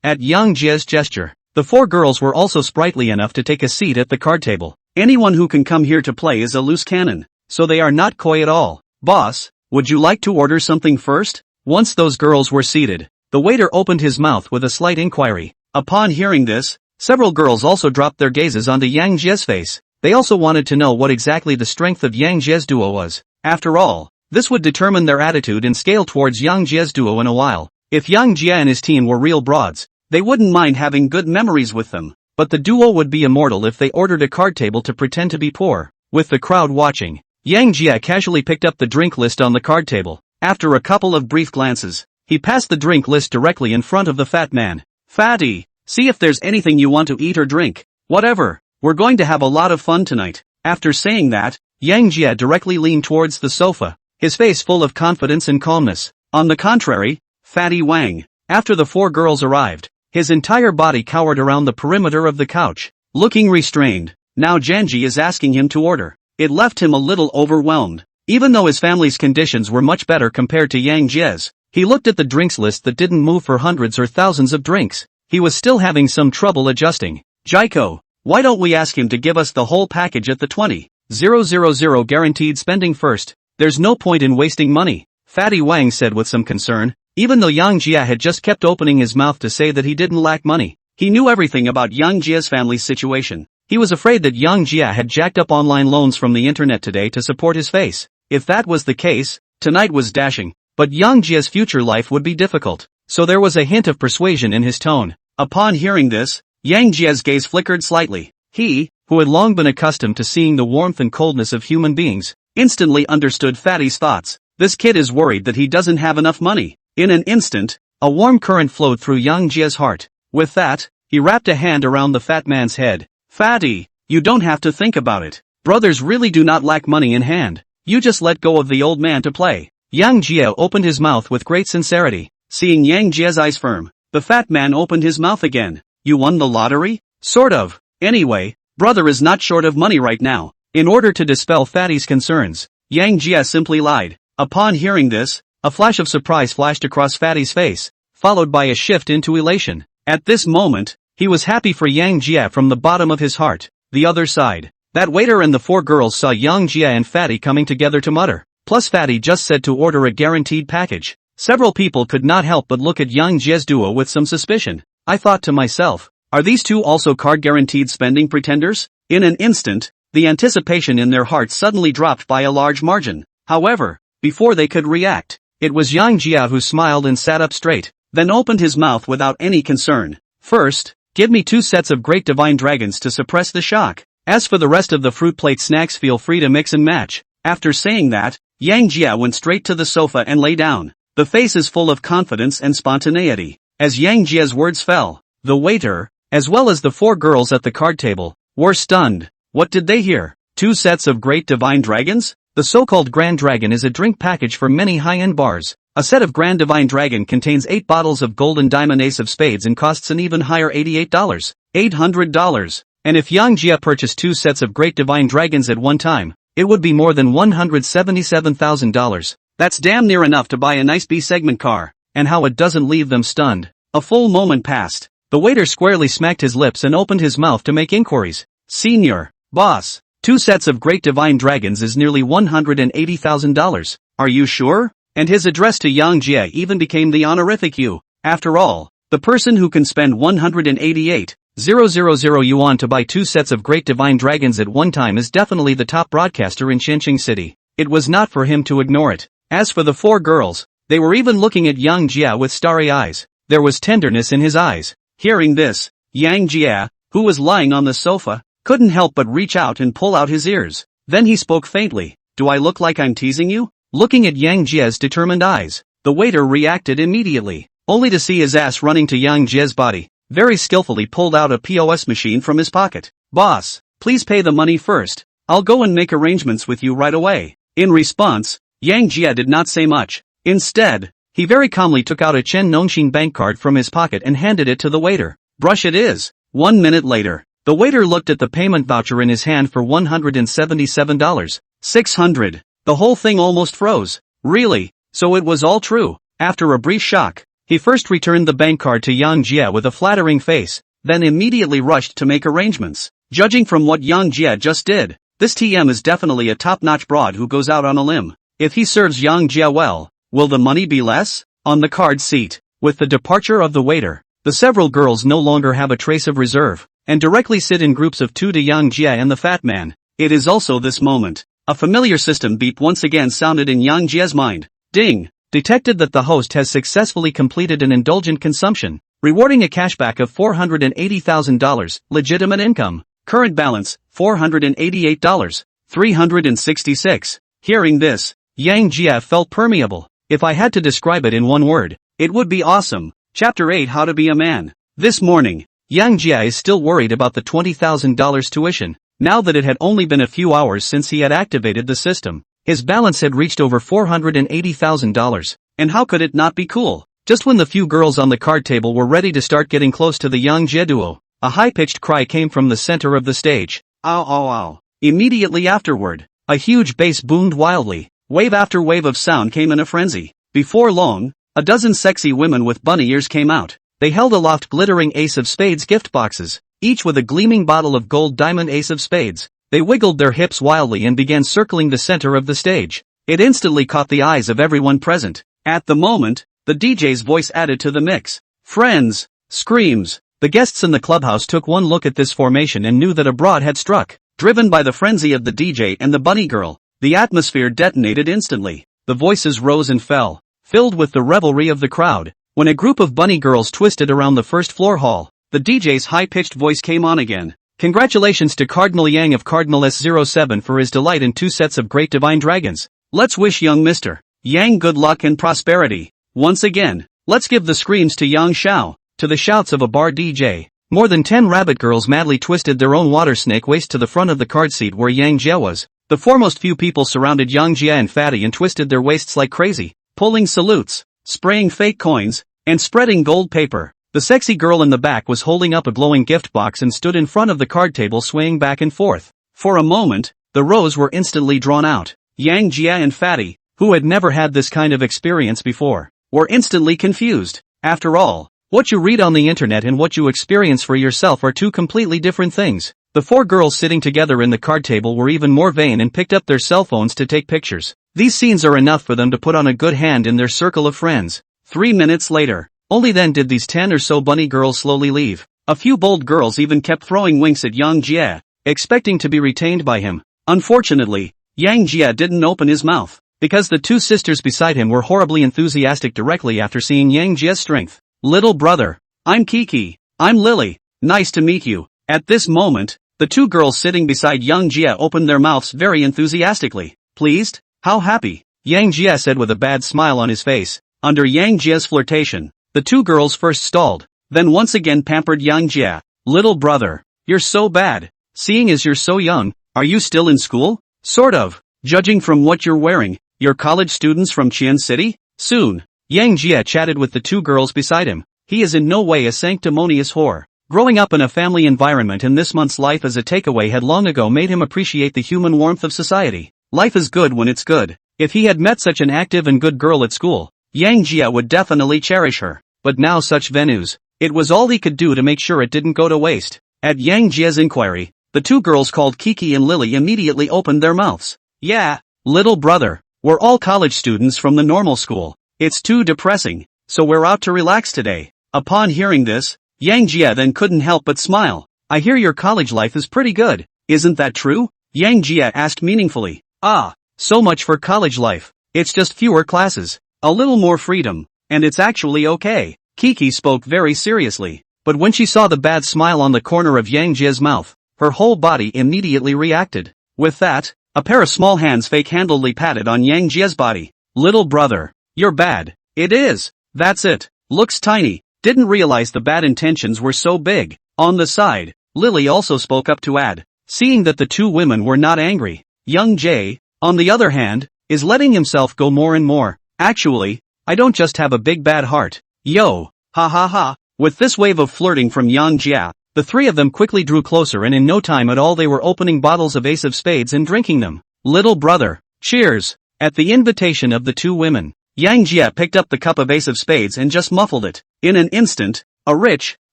At Yang Jia's gesture, the 4 girls were also sprightly enough to take a seat at the card table. Anyone who can come here to play is a loose cannon, so they are not coy at all. Boss, would you like to order something first? Once those girls were seated, the waiter opened his mouth with a slight inquiry. Upon hearing this, several girls also dropped their gazes onto Yang Jia's face. They also wanted to know what exactly the strength of Yang Jia's duo was. After all, this would determine their attitude and scale towards Yang Jia's duo in a while. If Yang Jia and his team were real broads, they wouldn't mind having good memories with them. But the duo would be immortal if they ordered a card table to pretend to be poor. With the crowd watching, Yang Jia casually picked up the drink list on the card table. After a couple of brief glances, he passed the drink list directly in front of the fat man. Fatty, see if there's anything you want to eat or drink. Whatever. We're going to have a lot of fun tonight. After saying that, Yang Jia directly leaned towards the sofa, his face full of confidence and calmness. On the contrary, Fatty Wang, after the 4 girls arrived, his entire body cowered around the perimeter of the couch, looking restrained. Now Janji is asking him to order. It left him a little overwhelmed. Even though his family's conditions were much better compared to Yang Jia's, he looked at the drinks list that didn't move for hundreds or thousands of drinks. He was still having some trouble adjusting. Jaiko, why don't we ask him to give us the whole package at the 20,000 guaranteed spending first? There's no point in wasting money, Fatty Wang said with some concern. Even though Yang Jia had just kept opening his mouth to say that he didn't lack money, he knew everything about Yang Jia's family's situation. He was afraid that Yang Jia had jacked up online loans from the internet today to support his face. If that was the case, tonight was dashing, but Yang Jia's future life would be difficult. So there was a hint of persuasion in his tone. Upon hearing this, Yang Jia's gaze flickered slightly. He, who had long been accustomed to seeing the warmth and coldness of human beings, instantly understood Fatty's thoughts. This kid is worried that he doesn't have enough money. In an instant, a warm current flowed through Yang Jia's heart. With that, he wrapped a hand around the fat man's head. Fatty, you don't have to think about it. Brothers really do not lack money in hand. You just let go of the old man to play. Yang Jia opened his mouth with great sincerity. Seeing Yang Jia's eyes firm, the fat man opened his mouth again. You won the lottery? Sort of. Anyway, brother is not short of money right now. In order to dispel Fatty's concerns, Yang Jia simply lied. Upon hearing this, a flash of surprise flashed across Fatty's face, followed by a shift into elation. At this moment, he was happy for Yang Jia from the bottom of his heart. The other side, that waiter and the 4 girls saw Yang Jia and Fatty coming together to mutter. Plus Fatty just said to order a guaranteed package. Several people could not help but look at Yang Jia's duo with some suspicion. I thought to myself, are these 2 also card guaranteed spending pretenders? In an instant, the anticipation in their hearts suddenly dropped by a large margin. However, before they could react, it was Yang Jia who smiled and sat up straight, then opened his mouth without any concern. First, give me 2 sets of great divine dragons to suppress the shock. As for the rest of the fruit plate snacks, feel free to mix and match. After saying that, Yang Jia went straight to the sofa and lay down. The face is full of confidence and spontaneity. As Yang Jia's words fell, the waiter, as well as the 4 girls at the card table, were stunned. What did they hear? 2 sets of great divine dragons? The so-called Grand Dragon is a drink package for many high-end bars. A set of Grand Divine Dragon contains 8 bottles of golden diamond ace of spades and costs an even higher $88. $800. And if Yang Jia purchased 2 sets of Great Divine Dragons at one time, it would be more than $177,000. That's damn near enough to buy a nice B-segment car. And how it doesn't leave them stunned. A full moment passed. The waiter squarely smacked his lips and opened his mouth to make inquiries. Senior, boss, 2 sets of Great Divine Dragons is nearly $180,000. Are you sure? And his address to Yang Jia even became the honorific you. After all, the person who can spend 188,000 yuan to buy 2 sets of Great Divine Dragons at one time is definitely the top broadcaster in Shenqing City. It was not for him to ignore it. As for the 4 girls, they were even looking at Yang Jia with starry eyes. There was tenderness in his eyes. Hearing this, Yang Jia, who was lying on the sofa, couldn't help but reach out and pull out his ears. Then he spoke faintly. Do I look like I'm teasing you? Looking at Yang Jia's determined eyes, the waiter reacted immediately, only to see his ass running to Yang Jia's body. Very skillfully pulled out a POS machine from his pocket. Boss, please pay the money first. I'll go and make arrangements with you right away. In response, Yang Jia did not say much. Instead, he very calmly took out a Chen Nongxin bank card from his pocket and handed it to the waiter. Brush it is. 1 minute later, the waiter looked at the payment voucher in his hand for $177. 600. The whole thing almost froze. Really? So it was all true. After a brief shock, he first returned the bank card to Yang Jia with a flattering face, then immediately rushed to make arrangements. Judging from what Yang Jia just did, this TM is definitely a top-notch broad who goes out on a limb. If he serves Yang Jia well, will the money be less? On the card seat, with the departure of the waiter, the several girls no longer have a trace of reserve, and directly sit in groups of 2 to Yang Jia and the fat man. It is also this moment. A familiar system beep once again sounded in Yang Jia's mind. Ding! Detected that the host has successfully completed an indulgent consumption, rewarding a cashback of $480,000, legitimate income. Current balance, $488. 366. Hearing this, Yang Jia felt permeable. If I had to describe it in one word, it would be awesome. Chapter 8: How to Be a Man. This morning, Yang Jia is still worried about the $20,000 tuition, now that it had only been a few hours since he had activated the system. His balance had reached over $480,000, and how could it not be cool? Just when the few girls on the card table were ready to start getting close to the Yang Jia duo, a high-pitched cry came from the center of the stage. Ow ow ow. Immediately afterward, a huge bass boomed wildly. Wave after wave of sound came in a frenzy. Before long, a dozen sexy women with bunny ears came out. They held aloft glittering ace of spades gift boxes, each with a gleaming bottle of gold diamond ace of spades. They wiggled their hips wildly and began circling the center of the stage. It instantly caught the eyes of everyone present. At the moment, the DJ's voice added to the mix. Friends! Screams! The guests in the clubhouse took one look at this formation and knew that a broad had struck. Driven by the frenzy of the DJ and the bunny girl, the atmosphere detonated instantly. The voices rose and fell, filled with the revelry of the crowd. When a group of bunny girls twisted around the first floor hall, the DJ's high-pitched voice came on again. Congratulations to Cardinal Yang of Cardinal S07 for his delight in 2 sets of Great Divine Dragons. Let's wish young Mr. Yang good luck and prosperity. Once again, let's give the screams to Yang Xiao, to the shouts of a bar DJ. More than 10 rabbit girls madly twisted their own water snake waist to the front of the card seat where Yang Jia was. The foremost few people surrounded Yang Jia and Fatty and twisted their waists like crazy, pulling salutes, spraying fake coins, and spreading gold paper. The sexy girl in the back was holding up a glowing gift box and stood in front of the card table swaying back and forth. For a moment, the rows were instantly drawn out. Yang Jia and Fatty, who had never had this kind of experience before, were instantly confused. After all, what you read on the internet and what you experience for yourself are 2 completely different things. The 4 girls sitting together in the card table were even more vain and picked up their cell phones to take pictures. These scenes are enough for them to put on a good hand in their circle of friends. 3 minutes later, only then did these 10 or so bunny girls slowly leave. A few bold girls even kept throwing winks at Yang Jia, expecting to be retained by him. Unfortunately, Yang Jia didn't open his mouth, because the two sisters beside him were horribly enthusiastic directly after seeing Yang Jia's strength. Little brother, I'm Kiki. I'm Lily. Nice to meet you. At this moment, the two girls sitting beside Yang Jia opened their mouths very enthusiastically. Pleased? How happy? Yang Jia said with a bad smile on his face. Under Yang Jia's flirtation, the two girls first stalled, then once again pampered Yang Jia. Little brother, you're so bad. Seeing as you're so young, are you still in school? Sort of. Judging from what you're wearing, you're college students from Qian City? Soon. Yang Jia chatted with the two girls beside him. He is in no way a sanctimonious whore. Growing up in a family environment in this month's life as a takeaway had long ago made him appreciate the human warmth of society. Life is good when it's good. If he had met such an active and good girl at school, Yang Jia would definitely cherish her. But now such venues. It was all he could do to make sure it didn't go to waste. At Yang Jia's inquiry, the two girls called Kiki and Lily immediately opened their mouths. Yeah, little brother, we're all college students from the normal school. It's too depressing, so we're out to relax today. Upon hearing this, Yang Jia then couldn't help but smile. I hear your college life is pretty good, isn't that true? Yang Jia asked meaningfully. Ah, so much for college life. It's just fewer classes, a little more freedom, and it's actually okay. Kiki spoke very seriously, but when she saw the bad smile on the corner of Yang Jia's mouth, her whole body immediately reacted. With that, a pair of small hands fake-handedly patted on Yang Jia's body. Little brother, you're bad. It is. That's it. Looks tiny. Didn't realize the bad intentions were so big. On the side, Lily also spoke up to add, seeing that the two women were not angry. Young Jay, on the other hand, is letting himself go more and more. Actually, I don't just have a big bad heart. Yo, ha ha ha. With this wave of flirting from Yang Jia, the three of them quickly drew closer and in no time at all they were opening bottles of Ace of Spades and drinking them. Little brother, cheers. At the invitation of the two women, Yang Jia picked up the cup of Ace of Spades and just muffled it. In an instant, a rich,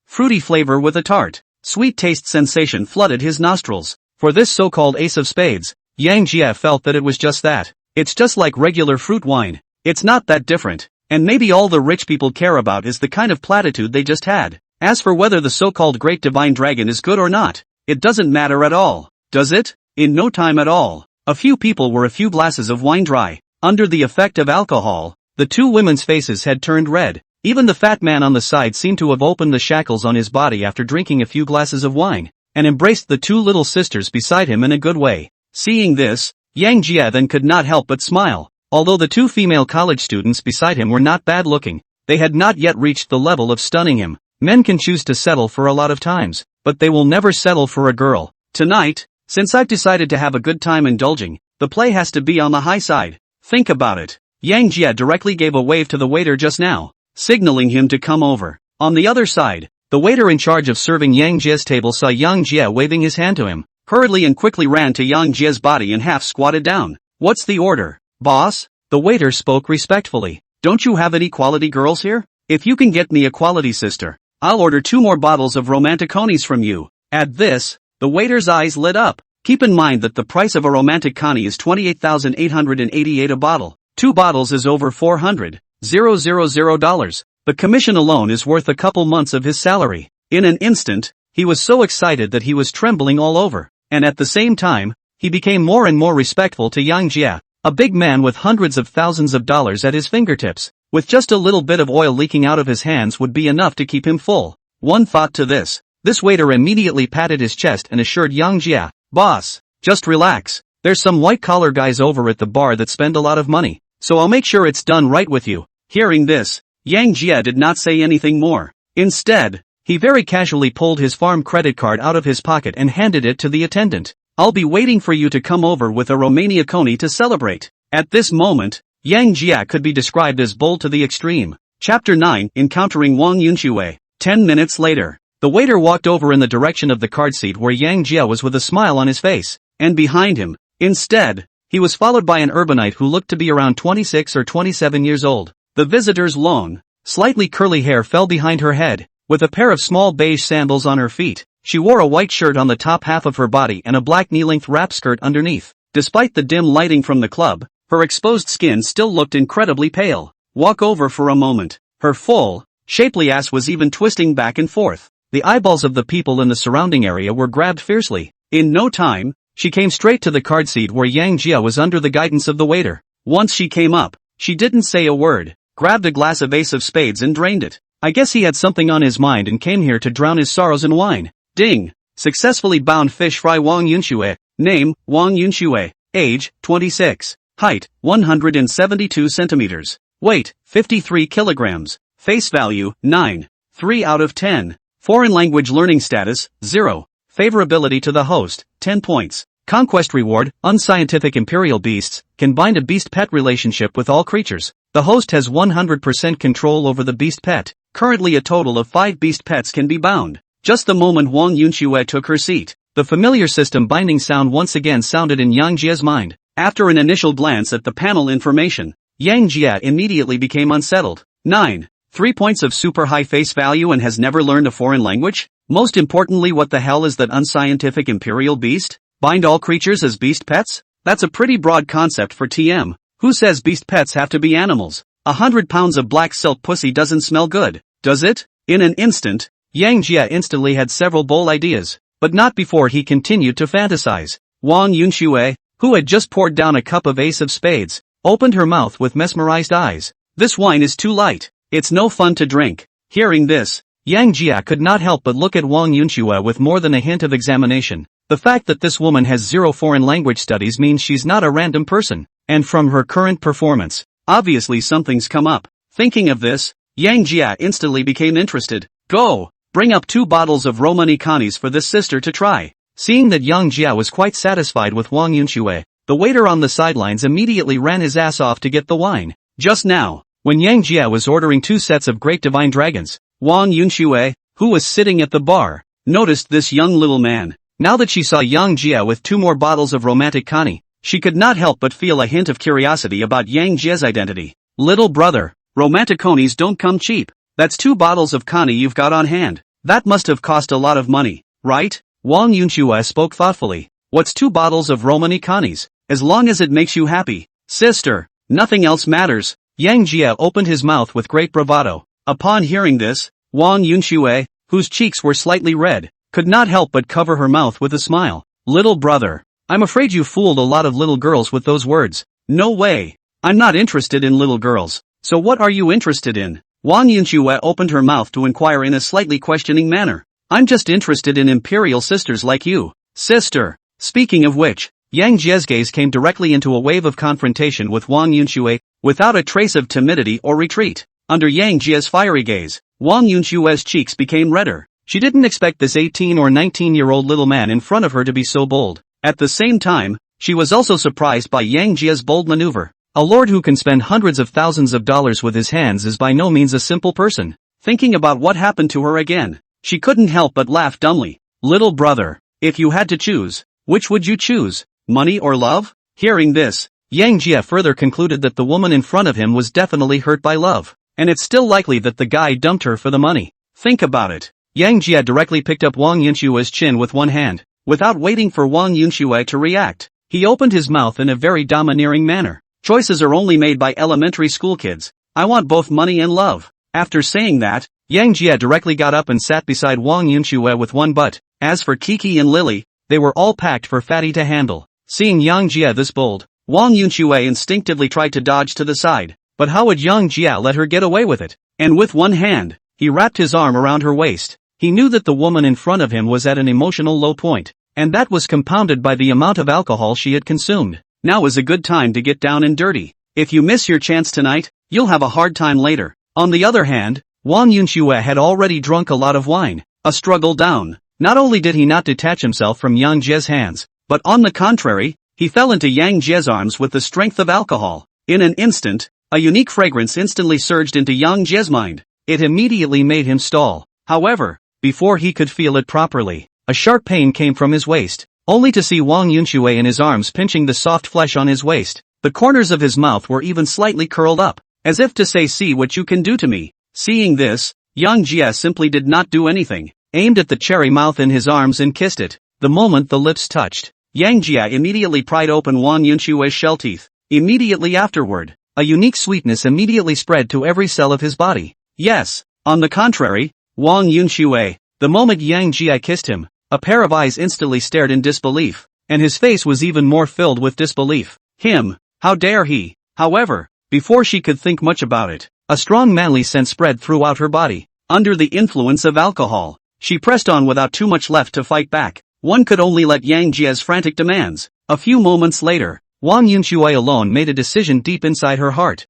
fruity flavor with a tart, sweet taste sensation flooded his nostrils. For this so-called Ace of Spades, Yang Jia felt that it was just that. It's just like regular fruit wine. It's not that different. And maybe all the rich people care about is the kind of platitude they just had. As for whether the so-called great divine dragon is good or not, it doesn't matter at all. Does it? In no time at all, a few people were a few glasses of wine dry. Under the effect of alcohol, the two women's faces had turned red. Even the fat man on the side seemed to have opened the shackles on his body after drinking a few glasses of wine, and embraced the two little sisters beside him in a good way. Seeing this, Yang Jia then could not help but smile. Although the two female college students beside him were not bad looking, they had not yet reached the level of stunning him. Men can choose to settle for a lot of times, but they will never settle for a girl. Tonight, since I've decided to have a good time indulging, the play has to be on the high side. Think about it. Yang Jia directly gave a wave to the waiter just now, signaling him to come over. On the other side, the waiter in charge of serving Yang Jia's table saw Yang Jia waving his hand to him, hurriedly and quickly ran to Yang Jia's body and half squatted down. What's the order, boss? The waiter spoke respectfully. Don't you have any quality girls here? If you can get me a quality sister, I'll order 2 more bottles of romantic conies from you. At this, the waiter's eyes lit up. Keep in mind that the price of a romantic connie is $28,888 a bottle. 2 bottles is over $400,000. The commission alone is worth a couple months of his salary. In an instant, he was so excited that he was trembling all over. And at the same time, he became more and more respectful to Yang Jia, a big man with hundreds of thousands of dollars at his fingertips. With just a little bit of oil leaking out of his hands would be enough to keep him full. One thought to this. This waiter immediately patted his chest and assured Yang Jia, boss, just relax. There's some white-collar guys over at the bar that spend a lot of money, so I'll make sure it's done right with you. Hearing this, Yang Jia did not say anything more. Instead, he very casually pulled his farm credit card out of his pocket and handed it to the attendant. I'll be waiting for you to come over with a Romania coney to celebrate. At this moment, Yang Jia could be described as bold to the extreme. Chapter 9, Encountering Wang Yunxue. 10 minutes later, the waiter walked over in the direction of the card seat where Yang Jia was with a smile on his face, and behind him, instead, he was followed by an urbanite who looked to be around 26 or 27 years old. The visitor's long, slightly curly hair fell behind her head, with a pair of small beige sandals on her feet. She wore a white shirt on the top half of her body and a black knee-length wrap skirt underneath. Despite the dim lighting from the club, her exposed skin still looked incredibly pale. Walk over for a moment. Her full, shapely ass was even twisting back and forth. The eyeballs of the people in the surrounding area were grabbed fiercely. In no time, she came straight to the card seat where Yang Jia was under the guidance of the waiter. Once she came up, she didn't say a word, grabbed a glass of ace of spades and drained it. I guess he had something on his mind and came here to drown his sorrows in wine. Ding! Successfully bound fish fry Wang Yunxue. Name, Wang Yunxue. Age, 26. Height, 172 centimeters. Weight, 53 kilograms. Face value, 9. 3 out of 10. Foreign language learning status, 0. Favorability to the host, 10 points. Conquest reward, unscientific imperial beasts, can bind a beast-pet relationship with all creatures. The host has 100% control over the beast pet. Currently a total of 5 beast pets can be bound. Just the moment Wang Yunxue took her seat, the familiar system binding sound once again sounded in Yang Jia's mind. After an initial glance at the panel information, Yang Jia immediately became unsettled. 9. 3 points of super high face value and has never learned a foreign language? Most importantly, what the hell is that unscientific imperial beast? Bind all creatures as beast pets? That's a pretty broad concept for TM. Who says beast pets have to be animals? 100 pounds of black silk pussy doesn't smell good, does it? In an instant, Yang Jia instantly had several bold ideas, but not before he continued to fantasize. Wang Yunxue, who had just poured down a cup of ace of spades, opened her mouth with mesmerized eyes. This wine is too light. It's no fun to drink. Hearing this, Yang Jia could not help but look at Wang Yunxue with more than a hint of examination. The fact that this woman has 0 foreign language studies means she's not a random person, and from her current performance, obviously something's come up. Thinking of this, Yang Jia instantly became interested. Go! Bring up 2 bottles of Romani Kanis for this sister to try. Seeing that Yang Jia was quite satisfied with Wang Yunxue, the waiter on the sidelines immediately ran his ass off to get the wine. Just now, when Yang Jia was ordering 2 sets of Great Divine Dragons, Wang Yunxue, who was sitting at the bar, noticed this young little man. Now that she saw Yang Jia with 2 more bottles of romantic Kani, she could not help but feel a hint of curiosity about Yang Jia's identity. Little brother, romanticonis don't come cheap. That's 2 bottles of Kani you've got on hand. That must have cost a lot of money, right? Wang Yunxue spoke thoughtfully. What's 2 bottles of Romani Kanis? As long as it makes you happy. Sister, nothing else matters. Yang Jia opened his mouth with great bravado. Upon hearing this, Wang Yunxue, whose cheeks were slightly red, could not help but cover her mouth with a smile. Little brother, I'm afraid you fooled a lot of little girls with those words. No way. I'm not interested in little girls. So what are you interested in? Wang Yunxue opened her mouth to inquire in a slightly questioning manner. I'm just interested in imperial sisters like you. Sister. Speaking of which, Yang Jia's gaze came directly into a wave of confrontation with Wang Yunxue, without a trace of timidity or retreat. Under Yang Jia's fiery gaze, Wang Yunxue's cheeks became redder. She didn't expect this 18 or 19-year-old little man in front of her to be so bold. At the same time, she was also surprised by Yang Jia's bold maneuver. A lord who can spend hundreds of thousands of dollars with his hands is by no means a simple person. Thinking about what happened to her again, she couldn't help but laugh dumbly. Little brother, if you had to choose, which would you choose, money or love? Hearing this, Yang Jia further concluded that the woman in front of him was definitely hurt by love, and it's still likely that the guy dumped her for the money. Think about it. Yang Jia directly picked up Wang Yunshue's chin with one hand. Without waiting for Wang Yunxue to react, he opened his mouth in a very domineering manner. Choices are only made by elementary school kids. I want both money and love. After saying that, Yang Jia directly got up and sat beside Wang Yunxue with one butt. As for Kiki and Lily, they were all packed for Fatty to handle. Seeing Yang Jia this bold, Wang Yunxue instinctively tried to dodge to the side. But how would Yang Jia let her get away with it? And with one hand, he wrapped his arm around her waist. He knew that the woman in front of him was at an emotional low point, and that was compounded by the amount of alcohol she had consumed. Now is a good time to get down and dirty. If you miss your chance tonight, you'll have a hard time later. On the other hand, Wang Yunxue had already drunk a lot of wine. A struggle down. Not only did he not detach himself from Yang Jia's hands, but on the contrary, he fell into Yang Jia's arms with the strength of alcohol. In an instant, a unique fragrance instantly surged into Yang Jia's mind. It immediately made him stall. However, before he could feel it properly, a sharp pain came from his waist, only to see Wang Yunxue in his arms pinching the soft flesh on his waist. The corners of his mouth were even slightly curled up, as if to say, "See what you can do to me." Seeing this, Yang Jia simply did not do anything, aimed at the cherry mouth in his arms and kissed it. The moment the lips touched, Yang Jia immediately pried open Wang Yunshue's shell teeth. Immediately afterward, a unique sweetness immediately spread to every cell of his body. Yes, on the contrary, Wang Yunxue, the moment Yang Jia kissed him, A pair of eyes instantly stared in disbelief, and his face was even more filled with disbelief. Him? How dare he? However, before she could think much about it, a strong manly scent spread throughout her body. Under the influence of alcohol, she pressed on without too much left to fight back. One could only let Yang Jie's frantic demands. A few moments later, Wang Yunshui alone made a decision deep inside her heart.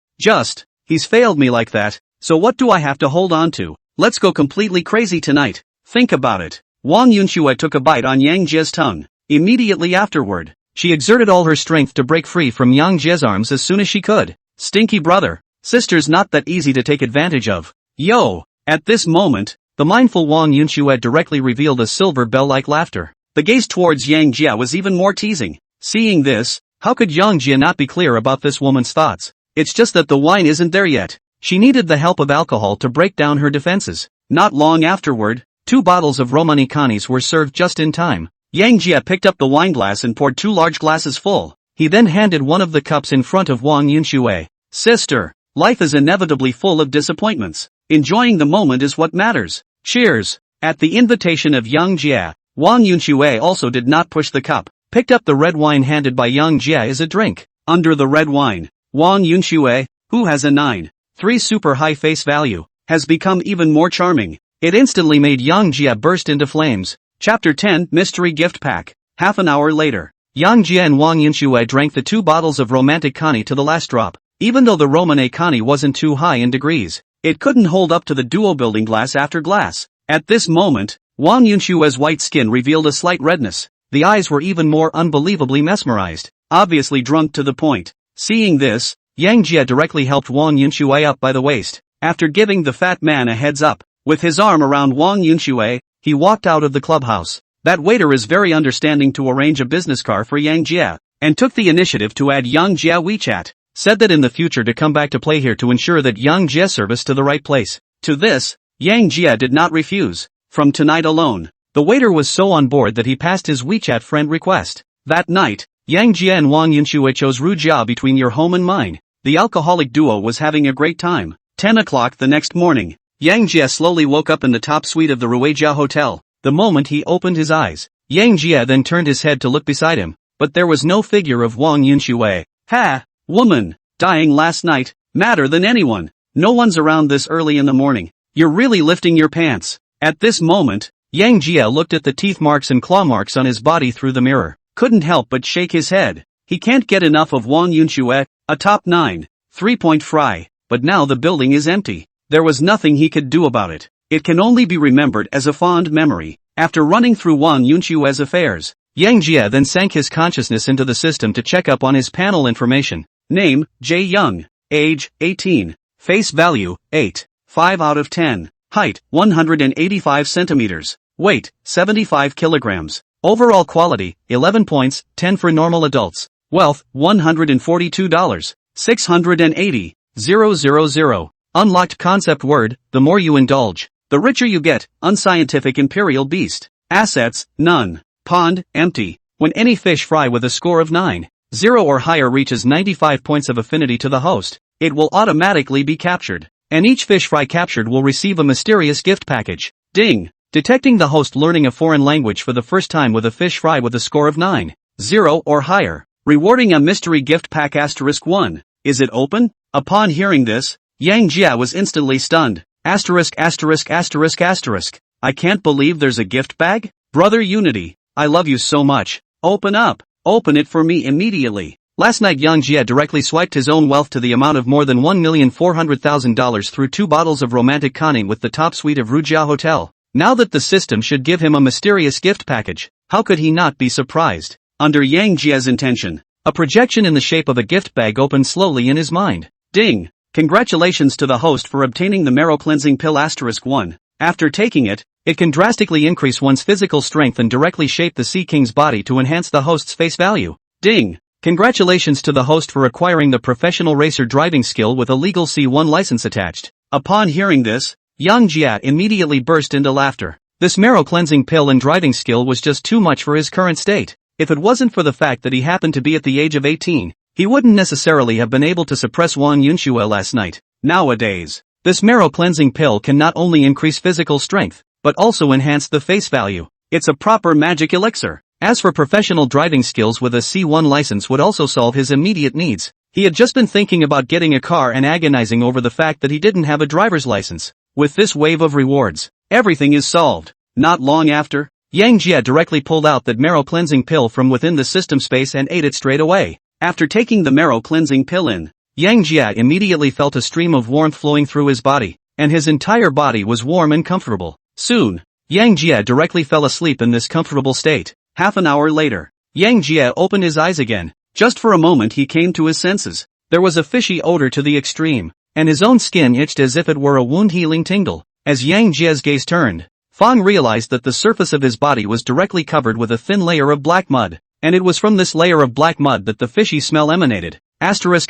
He's failed me like that, so what do I have to hold on to? Let's go completely crazy tonight. Think about it. Wang Yunshui took a bite on Yang Jie's tongue. Immediately afterward, she exerted all her strength to break free from Yang Jie's arms as soon as she could. Stinky brother. Sister's not that easy to take advantage of. Yo! At this moment, the mindful Wang Yunshui directly revealed a silver bell-like laughter. The gaze towards Yang Jie was even more teasing. Seeing this, how could Yang Jie not be clear about this woman's thoughts? It's just that the wine isn't there yet. She needed the help of alcohol to break down her defenses. Not long afterward, 2 bottles of Romanikanis were served just in time. Yang Jie picked up the wine glass and poured 2 large glasses full. He then handed one of the cups in front of Wang Yunshui. Sister, life is inevitably full of disappointments. Enjoying the moment is what matters. Cheers! At the invitation of Yang Jie, Wang Yunshui also did not push the cup, picked up the red wine handed by Yang Jie as a drink. Under the red wine, Wang Yunshui, who has a 9.3 super high face value, has become even more charming. It instantly made Yang Jie burst into flames. Chapter 10 Mystery Gift Pack. Half an hour later, Yang Jie and Wang Yunshui drank the 2 bottles of romantic Kani to the last drop. Even though the Romane Kani wasn't too high in degrees, it couldn't hold up to the duo building glass after glass. At this moment, Wang Yunshui's white skin revealed a slight redness. The eyes were even more unbelievably mesmerized, obviously drunk to the point. Seeing this, Yang Jie directly helped Wang Yunshui up by the waist. After giving the fat man a heads up, with his arm around Wang Yunshui, he walked out of the clubhouse. That waiter is very understanding to arrange a business car for Yang Jie, and took the initiative to add Yang Jie WeChat. Said that in the future to come back to play here to ensure that Yang Jie service to the right place. To this, Yang Jie did not refuse. From tonight alone, the waiter was so on board that he passed his WeChat friend request. That night, Yang Jie and Wang Yunshui chose Rujia between your home and mine. The alcoholic duo was having a great time. 10 o'clock the next morning, Yang Jie slowly woke up in the top suite of the Ruijia Hotel. The moment he opened his eyes, Yang Jie then turned his head to look beside him, but there was no figure of Wang Yunshui. Ha! Woman, dying last night, madder than anyone. No one's around this early in the morning. You're really lifting your pants. At this moment, Yang Jie looked at the teeth marks and claw marks on his body through the mirror. Couldn't help but shake his head. He can't get enough of Wang Yunshui, a top 9, 3-point fry, but now the building is empty. There was nothing he could do about it. It can only be remembered as a fond memory. After running through Wang Yunshui's affairs, Yang Jie then sank his consciousness into the system to check up on his panel information. Name, J. Young. Age, 18. Face value, 8. 5 out of 10. Height, 185 centimeters. Weight, 75 kilograms. Overall quality, 11 points, 10 for normal adults. Wealth, $142. 680. 000. Unlocked concept word, the more you indulge, the richer you get. Unscientific imperial beast. Assets, none. Pond, empty. When any fish fry with a score of 9.0 or higher reaches 95 points of affinity to the host, it will automatically be captured. And each fish fry captured will receive a mysterious gift package. Ding! Detecting the host learning a foreign language for the first time with a fish fry with a score of 9.0 or higher. Rewarding a mystery gift pack *1. Is it open? Upon hearing this, Yang Jie was instantly stunned. I can't believe there's a gift bag? Brother Unity, I love you so much. Open up. Open it for me immediately. Last night Yang Jie directly swiped his own wealth to the amount of more than $1,400,000 through 2 bottles of romantic conning with the top suite of Rujia Hotel. Now that the system should give him a mysterious gift package, how could he not be surprised? Under Yang Jie's intention, a projection in the shape of a gift bag opened slowly in his mind. Ding! Congratulations to the host for obtaining the marrow cleansing pill *1. After taking it, it can drastically increase one's physical strength and directly shape the Sea King's body to enhance the host's face value. Ding! Congratulations to the host for acquiring the professional racer driving skill with a legal C1 license attached. Upon hearing this, Yang Jie immediately burst into laughter. This marrow cleansing pill and driving skill was just too much for his current state. If it wasn't for the fact that he happened to be at the age of 18, he wouldn't necessarily have been able to suppress Wang Yunshui last night. Nowadays, this marrow cleansing pill can not only increase physical strength, but also enhance the face value. It's a proper magic elixir. As for professional driving skills, with a C1 license would also solve his immediate needs. He had just been thinking about getting a car and agonizing over the fact that he didn't have a driver's license. With this wave of rewards, everything is solved. Not long after, Yang Jia directly pulled out that marrow cleansing pill from within the system space and ate it straight away. After taking the marrow cleansing pill in, Yang Jia immediately felt a stream of warmth flowing through his body, and his entire body was warm and comfortable. Soon, Yang Jia directly fell asleep in this comfortable state. Half an hour later, Yang Jia opened his eyes again. Just for a moment he came to his senses. There was a fishy odor to the extreme, and his own skin itched as if it were a wound-healing tingle. As Yang Jia's gaze turned, Fang realized that the surface of his body was directly covered with a thin layer of black mud, and it was from this layer of black mud that the fishy smell emanated. How did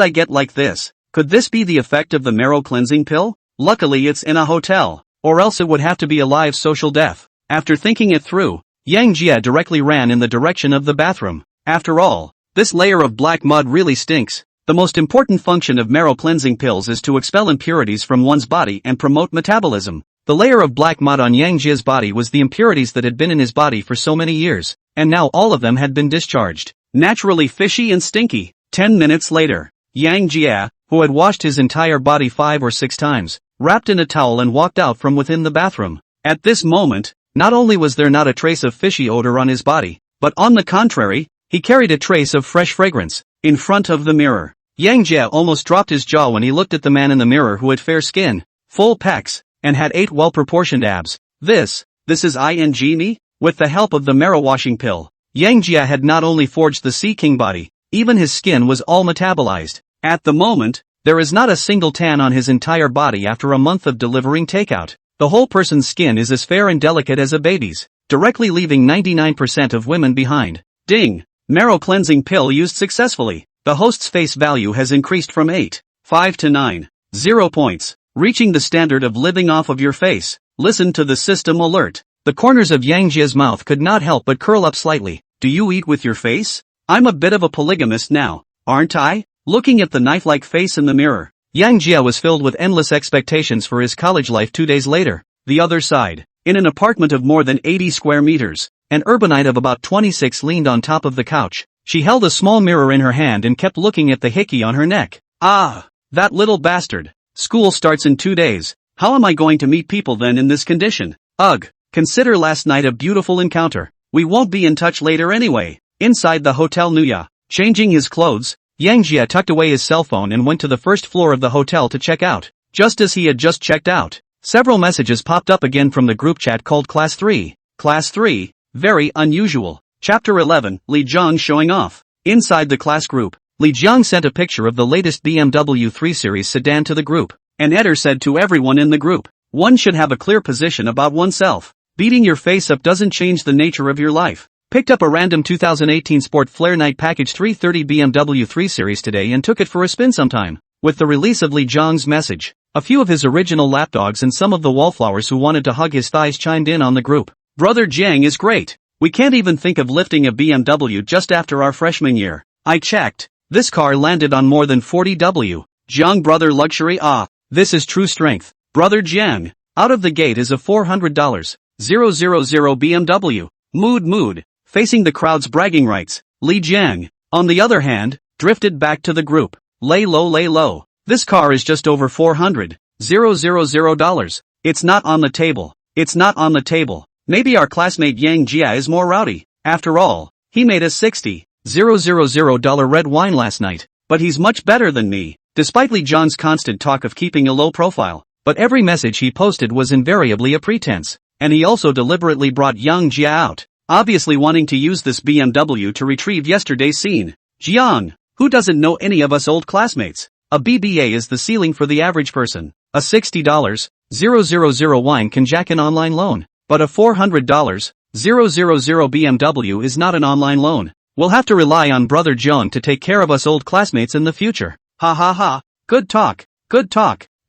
I get like this? Could this be the effect of the marrow cleansing pill? Luckily it's in a hotel, or else it would have to be a live social death. After thinking it through, Yang Jia directly ran in the direction of the bathroom. After all, this layer of black mud really stinks. The most important function of marrow cleansing pills is to expel impurities from one's body and promote metabolism. The layer of black mud on Yang Jia's body was the impurities that had been in his body for so many years, and now all of them had been discharged. Naturally fishy and stinky. 10 minutes later, Yang Jia, who had washed his entire body 5 or 6 times, wrapped in a towel and walked out from within the bathroom. At this moment, not only was there not a trace of fishy odor on his body, but on the contrary, he carried a trace of fresh fragrance. In front of the mirror, Yang Jia almost dropped his jaw when he looked at the man in the mirror who had fair skin, full pecs, and had 8 well-proportioned abs. This is ing me? With the help of the marrow washing pill, Yang Jia had not only forged the Sea King body, even his skin was all metabolized. At the moment, there is not a single tan on his entire body after a month of delivering takeout. The whole person's skin is as fair and delicate as a baby's, directly leaving 99% of women behind. Ding! Marrow cleansing pill used successfully. The host's face value has increased from 8.5 to 9.0 points, reaching the standard of living off of your face. Listen to the system alert. The corners of Yang Jia's mouth could not help but curl up slightly. Do you eat with your face? I'm a bit of a polygamist now, aren't I? Looking at the knife-like face in the mirror, Yang Jia was filled with endless expectations for his college life 2 days later. The other side, in an apartment of more than 80 square meters, an urbanite of about 26 leaned on top of the couch. She held a small mirror in her hand and kept looking at the hickey on her neck. Ah, that little bastard. School starts in 2 days. How am I going to meet people then in this condition? Ugh, consider last night a beautiful encounter. We won't be in touch later anyway. Inside the Hotel Nuya, changing his clothes, Yang Jia tucked away his cell phone and went to the first floor of the hotel to check out. Just as he had just checked out, several messages popped up again from the group chat called Class 3. Class 3, very unusual. Chapter 11, Li Jiang showing off. Inside the class group, Li Jiang sent a picture of the latest BMW 3 Series sedan to the group. An editor said to everyone in the group, one should have a clear position about oneself. Beating your face up doesn't change the nature of your life. Picked up a random 2018 Sport Flare Night Package 330 BMW 3 Series today and took it for a spin sometime. With the release of Li Jiang's message, a few of his original lapdogs and some of the wallflowers who wanted to hug his thighs chimed in on the group. Brother Jiang is great. We can't even think of lifting a BMW just after our freshman year. I checked. This car landed on more than 40W. Jiang brother luxury. Ah, this is true strength. Brother Jiang, out of the gate is a $400 000 BMW. Mood. Facing the crowd's bragging rights, Li Jiang, on the other hand, drifted back to the group. Lay low. This car is just over $400 000. It's not on the table. Maybe our classmate Yang Jia is more rowdy. After all, he made a $60 000 red wine last night. But he's much better than me. Despite Li Jiang's constant talk of keeping a low profile, but every message he posted was invariably a pretense. And he also deliberately brought Yang Jia out, obviously wanting to use this BMW to retrieve yesterday's scene. Jiang, who doesn't know any of us old classmates? A BBA is the ceiling for the average person. A $60 000 wine can jack an online loan. But a $400 000 BMW is not an online loan. We'll have to rely on Brother Jiang to take care of us old classmates in the future. Ha ha ha. Good talk.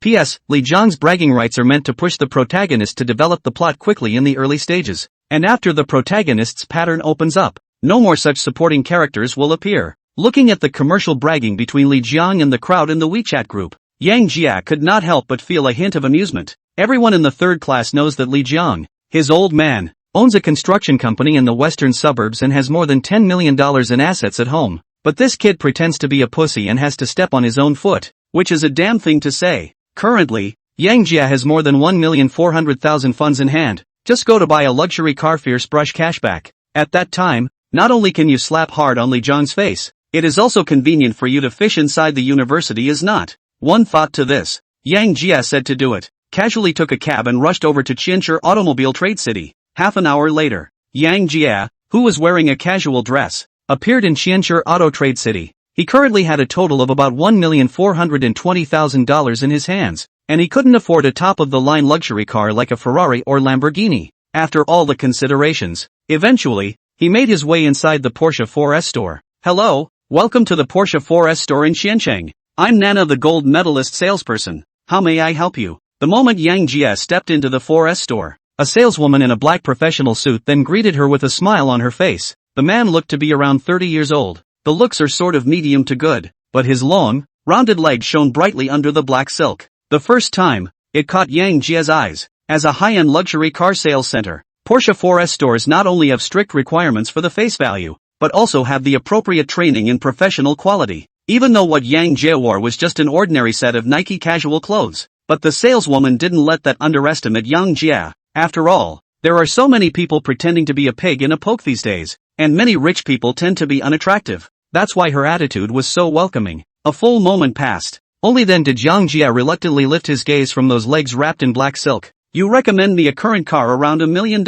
P.S. Li Jiang's bragging rights are meant to push the protagonist to develop the plot quickly in the early stages. And after the protagonist's pattern opens up, no more such supporting characters will appear. Looking at the commercial bragging between Li Jiang and the crowd in the WeChat group, Yang Jia could not help but feel a hint of amusement. Everyone in the third class knows that Li Jiang, his old man, owns a construction company in the western suburbs and has more than $10 million in assets at home. But this kid pretends to be a pussy and has to step on his own foot, which is a damn thing to say. Currently, Yang Jia has more than 1,400,000 funds in hand. Just go to buy a luxury car, fierce brush cashback. At that time, not only can you slap hard on Li Jiang's face, it is also convenient for you to fish inside the university is not. One thought to this. Yang Jia said to do it, casually took a cab and rushed over to Qianshi Automobile Trade City. Half an hour later, Yang Jia, who was wearing a casual dress, appeared in Qianshi Auto Trade City. He currently had a total of about $1,420,000 in his hands, and he couldn't afford a top-of-the-line luxury car like a Ferrari or Lamborghini. After all the considerations, eventually, he made his way inside the Porsche 4S store. Hello, welcome to the Porsche 4S store in Xiancheng. I'm Nana, the gold medalist salesperson. How may I help you? The moment Yang Jia stepped into the 4S store, a saleswoman in a black professional suit then greeted her with a smile on her face. The man looked to be around 30 years old. The looks are sort of medium to good, but his long, rounded legs shone brightly under the black silk. The first time, it caught Yang Jia's eyes. As a high-end luxury car sales center, Porsche 4S stores not only have strict requirements for the face value, but also have the appropriate training in professional quality. Even though what Yang Jia wore was just an ordinary set of Nike casual clothes, but the saleswoman didn't let that underestimate Yang Jia. After all, there are so many people pretending to be a pig in a poke these days, and many rich people tend to be unattractive. That's why her attitude was so welcoming. A full moment passed. Only then did Yang Jia reluctantly lift his gaze from those legs wrapped in black silk. You recommend me a current car around $1 million,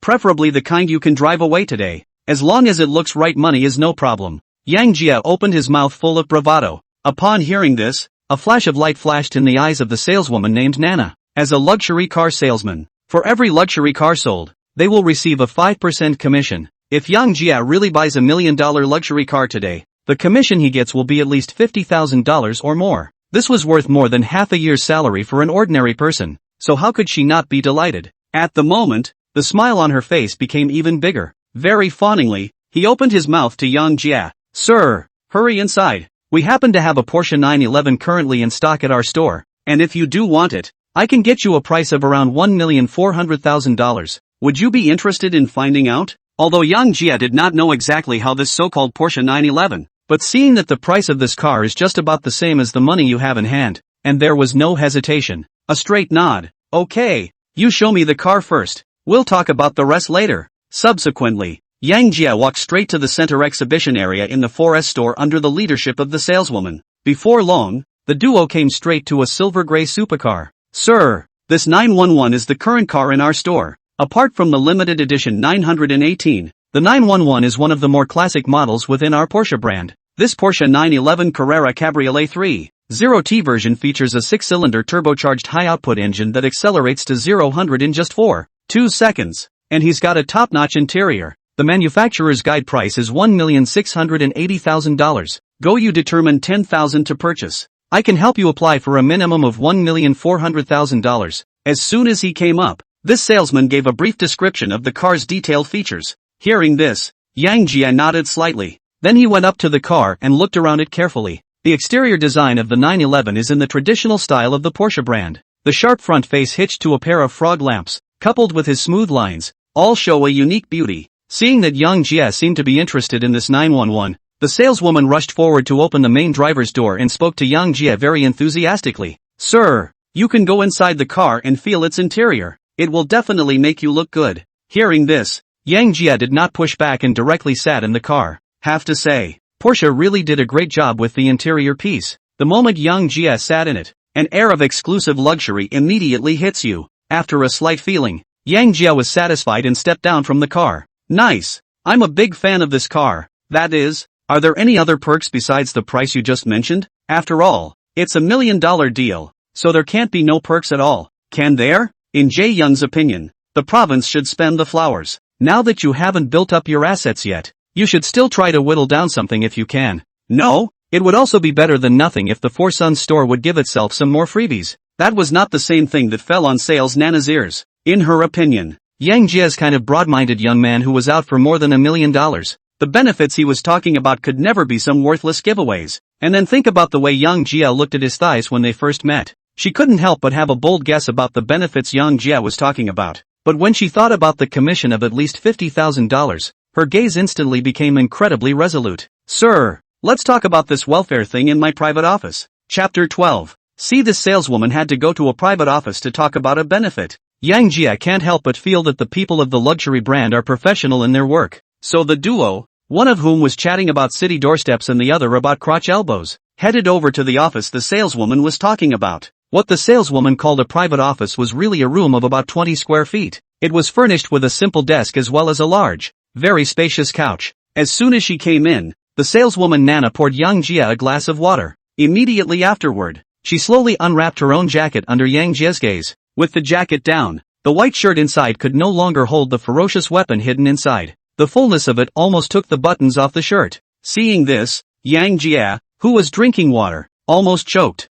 preferably the kind you can drive away today. As long as it looks right, money is no problem. Yang Jia opened his mouth full of bravado. Upon hearing this, a flash of light flashed in the eyes of the saleswoman named Nana. As a luxury car salesman, for every luxury car sold, they will receive a 5% commission. If Yang Jia really buys $1 million luxury car today, the commission he gets will be at least $50,000 or more. This was worth more than half a year's salary for an ordinary person, so how could she not be delighted? At the moment, the smile on her face became even bigger. Very fawningly, he opened his mouth to Yang Jia. Sir, hurry inside. We happen to have a Porsche 911 currently in stock at our store, and if you do want it, I can get you a price of around $1,400,000. Would you be interested in finding out? Although Yang Jia did not know exactly how this so-called Porsche 911, but seeing that the price of this car is just about the same as the money you have in hand, and there was no hesitation, a straight nod. Okay, you show me the car first. We'll talk about the rest later. Subsequently, Yang Jia walked straight to the center exhibition area in the 4S store under the leadership of the saleswoman. Before long, the duo came straight to a silver-gray supercar. Sir, this 911 is the current car in our store. Apart from the limited edition 918, the 911 is one of the more classic models within our Porsche brand. This Porsche 911 Carrera Cabriolet 3.0T version features a 6-cylinder turbocharged high-output engine that accelerates to 0-100 in just 4.2 seconds. And he's got a top-notch interior. The manufacturer's guide price is $1,680,000. Go, you determine $10,000 to purchase. I can help you apply for a minimum of $1,400,000. As soon as he came up, this salesman gave a brief description of the car's detailed features. Hearing this, Yang Jia nodded slightly. Then he went up to the car and looked around it carefully. The exterior design of the 911 is in the traditional style of the Porsche brand. The sharp front face hitched to a pair of frog lamps, coupled with his smooth lines, all show a unique beauty. Seeing that Yang Jia seemed to be interested in this 911, the saleswoman rushed forward to open the main driver's door and spoke to Yang Jia very enthusiastically. Sir, you can go inside the car and feel its interior. It will definitely make you look good. Hearing this, Yang Jia did not push back and directly sat in the car. Have to say, Porsche really did a great job with the interior piece. The moment Yang Jia sat in it, an air of exclusive luxury immediately hits you. After a slight feeling, Yang Jia was satisfied and stepped down from the car. Nice. I'm a big fan of this car. That is, are there any other perks besides the price you just mentioned? After all, it's $1 million deal, so there can't be no perks at all. Can there? In Jae Young's opinion, the province should spend the flowers. Now that you haven't built up your assets yet, you should still try to whittle down something if you can. No, it would also be better than nothing if the Four Sons store would give itself some more freebies. That was not the same thing that fell on sales Nana's ears. In her opinion, Yang Jia's kind of broad-minded young man who was out for more than $1 million. The benefits he was talking about could never be some worthless giveaways. And then think about the way Yang Jia looked at his thighs when they first met. She couldn't help but have a bold guess about the benefits Yang Jia was talking about. But when she thought about the commission of at least $50,000, her gaze instantly became incredibly resolute. Sir, let's talk about this welfare thing in my private office. Chapter 12. See, this saleswoman had to go to a private office to talk about a benefit. Yang Jia can't help but feel that the people of the luxury brand are professional in their work. So the duo, one of whom was chatting about city doorsteps and the other about crotch elbows, headed over to the office the saleswoman was talking about. What the saleswoman called a private office was really a room of about 20 square feet. It was furnished with a simple desk as well as a large, very spacious couch. As soon as she came in, the saleswoman Nana poured Yang Jia a glass of water. Immediately afterward, she slowly unwrapped her own jacket under Yang Jia's gaze. With the jacket down, the white shirt inside could no longer hold the ferocious weapon hidden inside. The fullness of it almost took the buttons off the shirt. Seeing this, Yang Jia, who was drinking water, almost choked.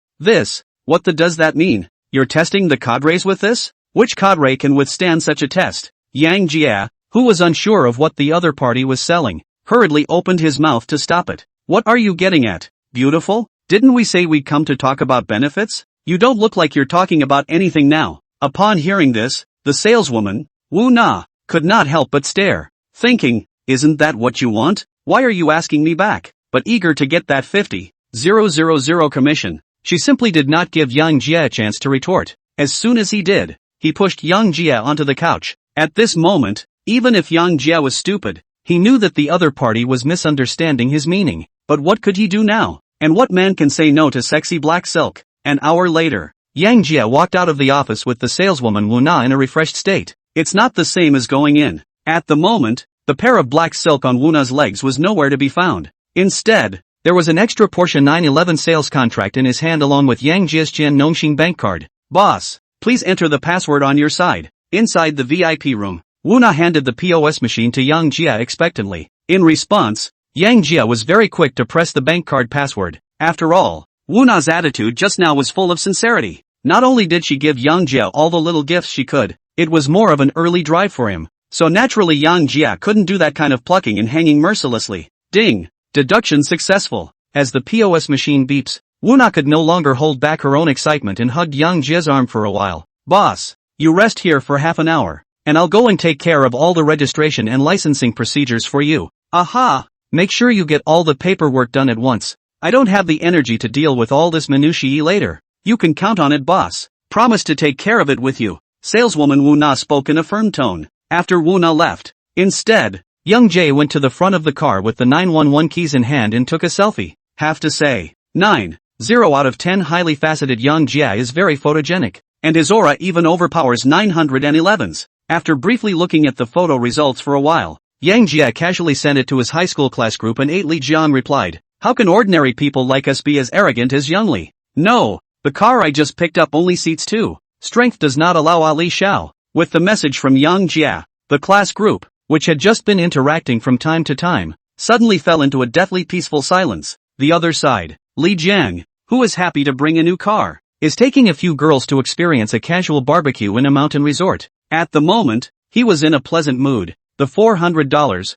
What does that mean? You're testing the cadres with this? Which cadre can withstand such a test? Yang Jia, who was unsure of what the other party was selling, hurriedly opened his mouth to stop it. What are you getting at? Beautiful? Didn't we say we'd come to talk about benefits? You don't look like you're talking about anything now. Upon hearing this, the saleswoman, Wu Na, could not help but stare, thinking, isn't that what you want? Why are you asking me back? But eager to get that 50,000 commission, she simply did not give Yang Jia a chance to retort. As soon as he did, he pushed Yang Jia onto the couch. At this moment, even if Yang Jia was stupid, he knew that the other party was misunderstanding his meaning. But what could he do now? And what man can say no to sexy black silk? An hour later, Yang Jia walked out of the office with the saleswoman Wu Na in a refreshed state. It's not the same as going in. At the moment, the pair of black silk on Wu Na's legs was nowhere to be found. Instead, there was an extra Porsche 911 sales contract in his hand along with Yang Jia's Jian Nongxing bank card. Boss, please enter the password on your side. Inside the VIP room, Wu Na handed the POS machine to Yang Jia expectantly. In response, Yang Jia was very quick to press the bank card password. After all, Wu Na's attitude just now was full of sincerity. Not only did she give Yang Jia all the little gifts she could, it was more of an early drive for him. So naturally Yang Jia couldn't do that kind of plucking and hanging mercilessly. Ding! Deduction successful. As the POS machine beeps, Wu Na could no longer hold back her own excitement and hugged Yang Jia's arm for a while. Boss, you rest here for half an hour, and I'll go and take care of all the registration and licensing procedures for you. Aha! Make sure you get all the paperwork done at once. I don't have the energy to deal with all this minutiae later. You can count on it, boss. Promise to take care of it with you. Saleswoman Wu Na spoke in a firm tone. After Wu Na left, instead, Yang Jia went to the front of the car with the 911 keys in hand and took a selfie. Have to say, 9, 0 out of 10 highly faceted Yang Jia is very photogenic, and his aura even overpowers 911's. After briefly looking at the photo results for a while, Yang Jia casually sent it to his high school class group and Li Jiang replied, how can ordinary people like us be as arrogant as Yang Li? No, the car I just picked up only seats 2. Strength does not allow Ali Shao. With the message from Yang Jia, the class group, which had just been interacting from time to time, suddenly fell into a deathly peaceful silence. The other side, Li Jiang, who is happy to bring a new car, is taking a few girls to experience a casual barbecue in a mountain resort. At the moment, he was in a pleasant mood. The $400,000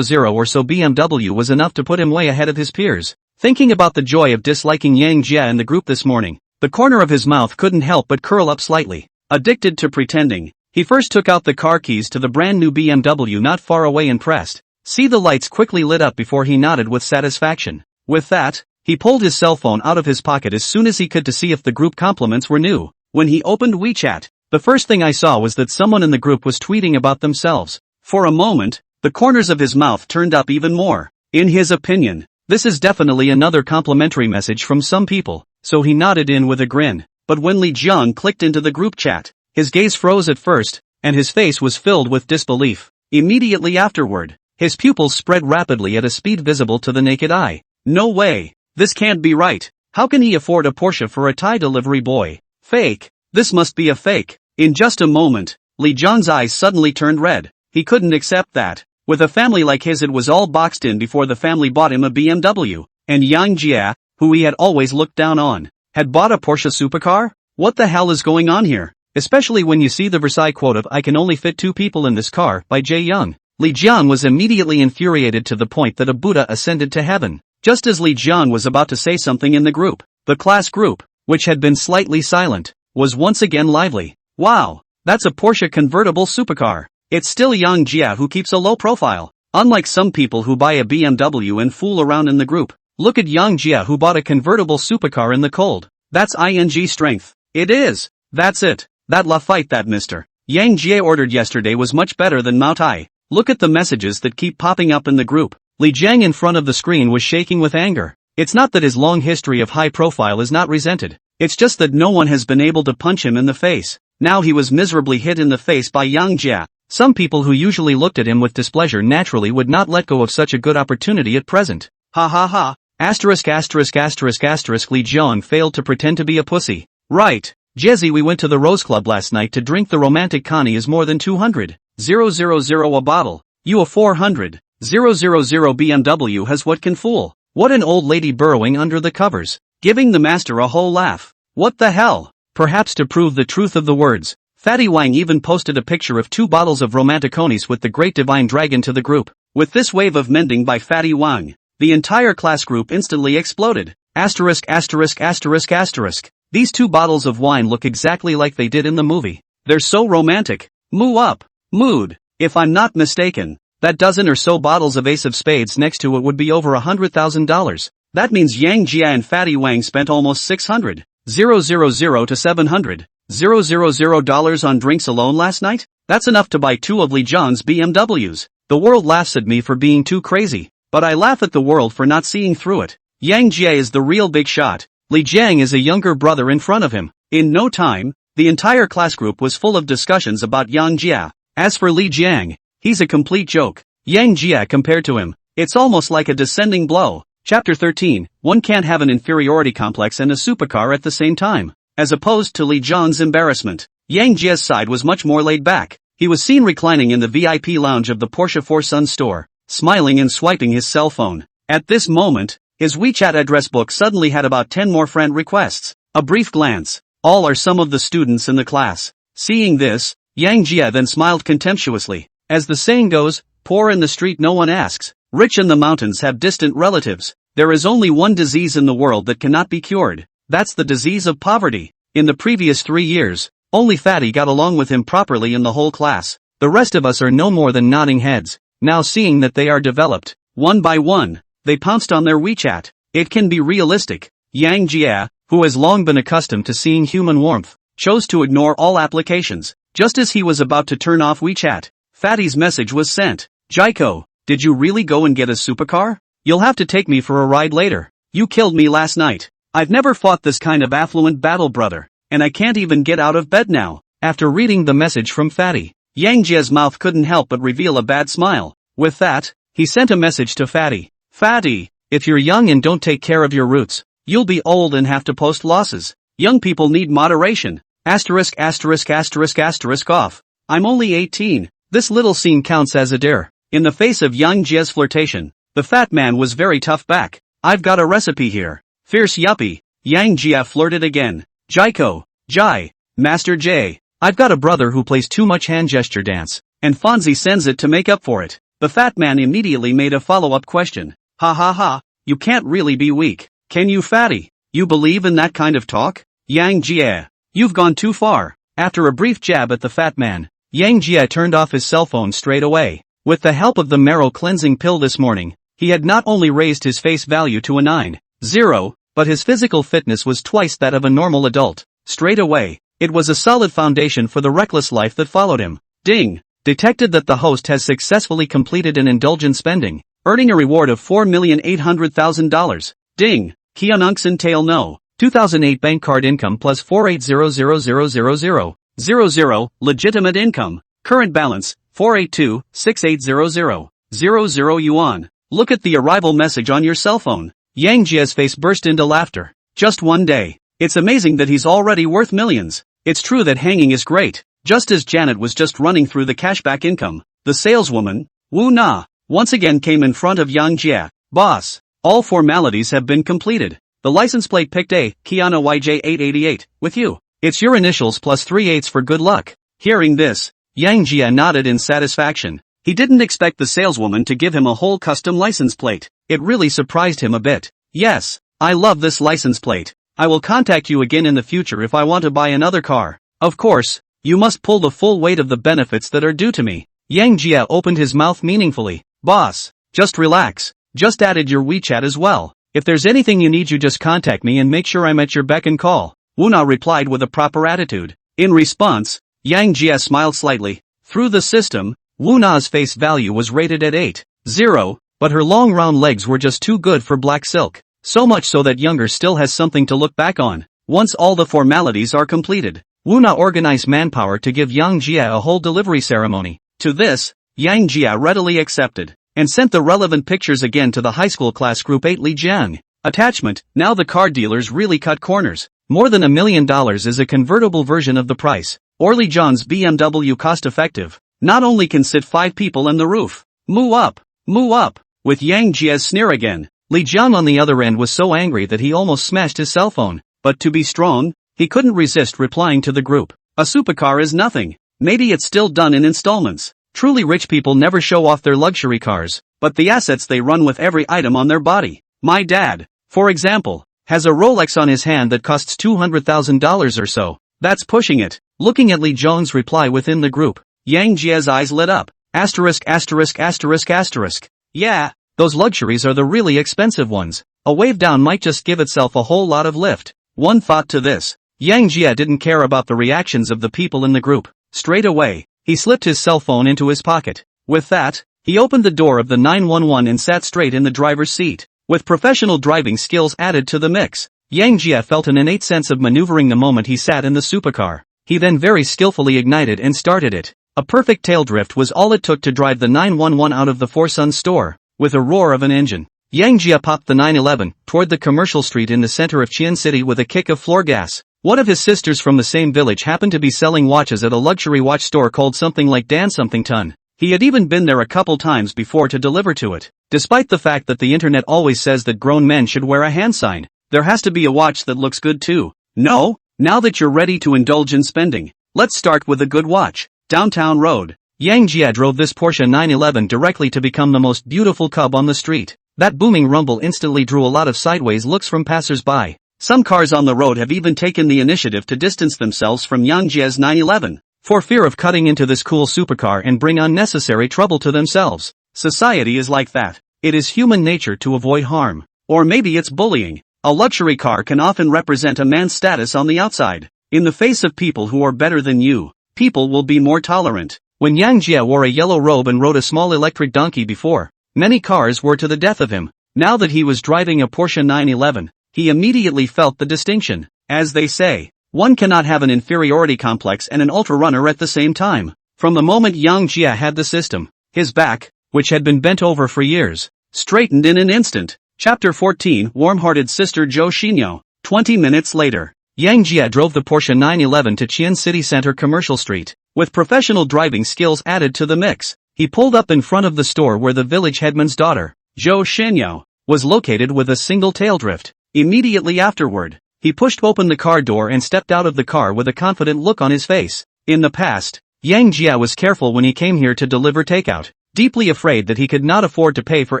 or so BMW was enough to put him way ahead of his peers. Thinking about the joy of disliking Yang Jia in the group this morning, the corner of his mouth couldn't help but curl up slightly. Addicted to pretending, he first took out the car keys to the brand new BMW not far away and pressed. See, the lights quickly lit up before he nodded with satisfaction. With that, he pulled his cell phone out of his pocket as soon as he could to see if the group compliments were new. When he opened WeChat, the first thing I saw was that someone in the group was tweeting about themselves. For a moment, the corners of his mouth turned up even more. In his opinion, this is definitely another complimentary message from some people, so he nodded in with a grin. But when Li Jiang clicked into the group chat, his gaze froze at first, and his face was filled with disbelief. Immediately afterward, his pupils spread rapidly at a speed visible to the naked eye. No way! This can't be right! How can he afford a Porsche for a Thai delivery boy? Fake! This must be a fake! In just a moment, Li Jiang's eyes suddenly turned red. He couldn't accept that. With a family like his, it was all boxed in before the family bought him a BMW, and Yang Jia, who he had always looked down on, had bought a Porsche supercar? What the hell is going on here? Especially when you see the Versailles quote of "I can only fit 2 people in this car" by Jae Young. Li Jiang was immediately infuriated to the point that a Buddha ascended to heaven. Just as Li Jiang was about to say something in the group, the class group, which had been slightly silent, was once again lively. Wow, that's a Porsche convertible supercar. It's still Yang Jia who keeps a low profile. Unlike some people who buy a BMW and fool around in the group, look at Yang Jia who bought a convertible supercar in the cold. That's ing strength. It is. That's it. That la fight that Mr. Yang Jia ordered yesterday was much better than Mao Tai. Look at the messages that keep popping up in the group. Li Jiang in front of the screen was shaking with anger. It's not that his long history of high profile is not resented. It's just that no one has been able to punch him in the face. Now he was miserably hit in the face by Yang Jia. Some people who usually looked at him with displeasure naturally would not let go of such a good opportunity at present. Ha ha ha. Asterisk asterisk asterisk asterisk Li Jiang failed to pretend to be a pussy. Right. Jezzy, we went to the Rose Club last night to drink. The romantic Connie is more than 200. 000 a bottle. You a 400. 000 BMW has what can fool. What an old lady burrowing under the covers. Giving the master a whole laugh. What the hell? Perhaps to prove the truth of the words, Fatty Wang even posted a picture of 2 bottles of romanticonis with the Great Divine Dragon to the group. With this wave of mending by Fatty Wang, the entire class group instantly exploded. Asterisk asterisk asterisk asterisk. These 2 bottles of wine look exactly like they did in the movie. They're so romantic. Moo up. Mood. If I'm not mistaken, that dozen or so bottles of Ace of Spades next to it would be over $100,000. That means Yang Jia and Fatty Wang spent almost 600, 000 to 700, 000 dollars on drinks alone last night? That's enough to buy 2 of Li Jiang's BMWs. The world laughs at me for being too crazy, but I laugh at the world for not seeing through it. Yang Jia is the real big shot. Li Jiang is a younger brother in front of him. In no time, the entire class group was full of discussions about Yang Jia. As for Li Jiang, he's a complete joke. Yang Jia compared to him, it's almost like a descending blow. Chapter 13, one can't have an inferiority complex and a supercar at the same time. As opposed to Li Jiang's embarrassment, Yang Jia's side was much more laid back. He was seen reclining in the VIP lounge of the Porsche 4 Sun store, smiling and swiping his cell phone. At this moment, his WeChat address book suddenly had about 10 more friend requests. A brief glance. All are some of the students in the class. Seeing this, Yang Jia then smiled contemptuously. As the saying goes, poor in the street no one asks. Rich in the mountains have distant relatives. There is only one disease in the world that cannot be cured. That's the disease of poverty. In the previous 3 years, only Fatty got along with him properly in the whole class. The rest of us are no more than nodding heads. Now seeing that they are developed, one by one, they pounced on their WeChat. It can be realistic. Yang Jia, who has long been accustomed to seeing human warmth, chose to ignore all applications. Just as he was about to turn off WeChat, Fatty's message was sent. Jaiko, did you really go and get a supercar? You'll have to take me for a ride later. You killed me last night. I've never fought this kind of affluent battle, brother, and I can't even get out of bed now. After reading the message from Fatty, Yang Jia's mouth couldn't help but reveal a bad smile. With that, he sent a message to Fatty. Fatty, if you're young and don't take care of your roots, you'll be old and have to post losses. Young people need moderation. Asterisk asterisk asterisk asterisk off. I'm only 18. This little scene counts as a dare. In the face of Yang Jia's flirtation, the fat man was very tough back. I've got a recipe here. Fierce yuppie. Yang Jia flirted again. Jaiko, Jai, Master J. I've got a brother who plays too much hand gesture dance, and Fonzie sends it to make up for it. The fat man immediately made a follow-up question. Ha ha ha, you can't really be weak, can you, Fatty? You believe in that kind of talk? Yang Jia, you've gone too far. After a brief jab at the fat man, Yang Jia turned off his cell phone straight away. With the help of the marrow cleansing pill this morning, he had not only raised his face value to a 9.0, but his physical fitness was twice that of a normal adult. Straight away, it was a solid foundation for the reckless life that followed him. Ding! Detected that the host has successfully completed an indulgent spending, earning a reward of $4,800,000. Ding! Kianungsan tail no. 2008 bank card income plus 480,000,000. Legitimate income. Current balance, 482,6800. Yuan. Look at the arrival message on your cell phone. Yang Jia's face burst into laughter. Just one day. It's amazing that he's already worth millions. It's true that hanging is great. Just as Janet was just running through the cashback income, the saleswoman, Wu Na, once again came in front of Yang Jia. Boss, all formalities have been completed. The license plate picked A, Kiana YJ888, with you. It's your initials plus 3/8 for good luck. Hearing this, Yang Jia nodded in satisfaction. He didn't expect the saleswoman to give him a whole custom license plate. It really surprised him a bit. Yes, I love this license plate. I will contact you again in the future if I want to buy another car. Of course, you must pull the full weight of the benefits that are due to me. Yang Jia opened his mouth meaningfully. Boss, just relax. Just added your WeChat as well. If there's anything you need, you just contact me and make sure I'm at your beck and call. Wu Na replied with a proper attitude. In response, Yang Jia smiled slightly. Through the system, Wu Na's face value was rated at 8.0, but her long round legs were just too good for black silk. So much so that Younger still has something to look back on. Once all the formalities are completed, Wu Na organized manpower to give Yang Jia a whole delivery ceremony. To this, Yang Jia readily accepted, and sent the relevant pictures again to the high school class group 8 Li Jiang. Attachment, now the car dealers really cut corners. More than $1 million is a convertible version of the price. Or Li Jiang's BMW cost-effective. Not only can sit 5 people on the roof. Moo up! Moo up! With Yang Jia's sneer again. Li Jiang on the other end was so angry that he almost smashed his cell phone. But to be strong, he couldn't resist replying to the group. A supercar is nothing. Maybe it's still done in installments. Truly rich people never show off their luxury cars, but the assets they run with every item on their body. My dad, for example, has a Rolex on his hand that costs $200,000 or so. That's pushing it. Looking at Li Jiang's reply within the group, Yang Jia's eyes lit up. Asterisk asterisk asterisk asterisk. Yeah, those luxuries are the really expensive ones. A wave down might just give itself a whole lot of lift. One thought to this. Yang Jia didn't care about the reactions of the people in the group. Straight away, he slipped his cell phone into his pocket. With that, he opened the door of the 911 and sat straight in the driver's seat. With professional driving skills added to the mix, Yang Jia felt an innate sense of maneuvering the moment he sat in the supercar. He then very skillfully ignited and started it. A perfect tail drift was all it took to drive the 911 out of the Four Sons store. With a roar of an engine, Yang Jia popped the 911 toward the commercial street in the center of Qian City with a kick of floor gas. One of his sisters from the same village happened to be selling watches at a luxury watch store called something like Dan Something Ton. He had even been there a couple times before to deliver to it. Despite the fact that the internet always says that grown men should wear a hand sign, there has to be a watch that looks good too. No? Now that you're ready to indulge in spending, let's start with a good watch. Downtown Road. Yang Jia drove this Porsche 911 directly to become the most beautiful cub on the street. That booming rumble instantly drew a lot of sideways looks from passers-by. Some cars on the road have even taken the initiative to distance themselves from Yang Jia's 911, for fear of cutting into this cool supercar and bring unnecessary trouble to themselves. Society is like that. It is human nature to avoid harm. Or maybe it's bullying. A luxury car can often represent a man's status on the outside. In the face of people who are better than you, people will be more tolerant. When Yang Jia wore a yellow robe and rode a small electric donkey before, many cars were to the death of him. Now that he was driving a Porsche 911, he immediately felt the distinction. As they say, one cannot have an inferiority complex and an ultra-runner at the same time. From the moment Yang Jia had the system, his back, which had been bent over for years, straightened in an instant. Chapter 14 Warm-hearted Sister Zhou Xinyo. 20 minutes later, Yang Jia drove the Porsche 911 to Qian City Center Commercial Street. With professional driving skills added to the mix, he pulled up in front of the store where the village headman's daughter, Zhou Xinyo, was located with a single tail drift. Immediately afterward, he pushed open the car door and stepped out of the car with a confident look on his face. In the past, Yang Jia was careful when he came here to deliver takeout, deeply afraid that he could not afford to pay for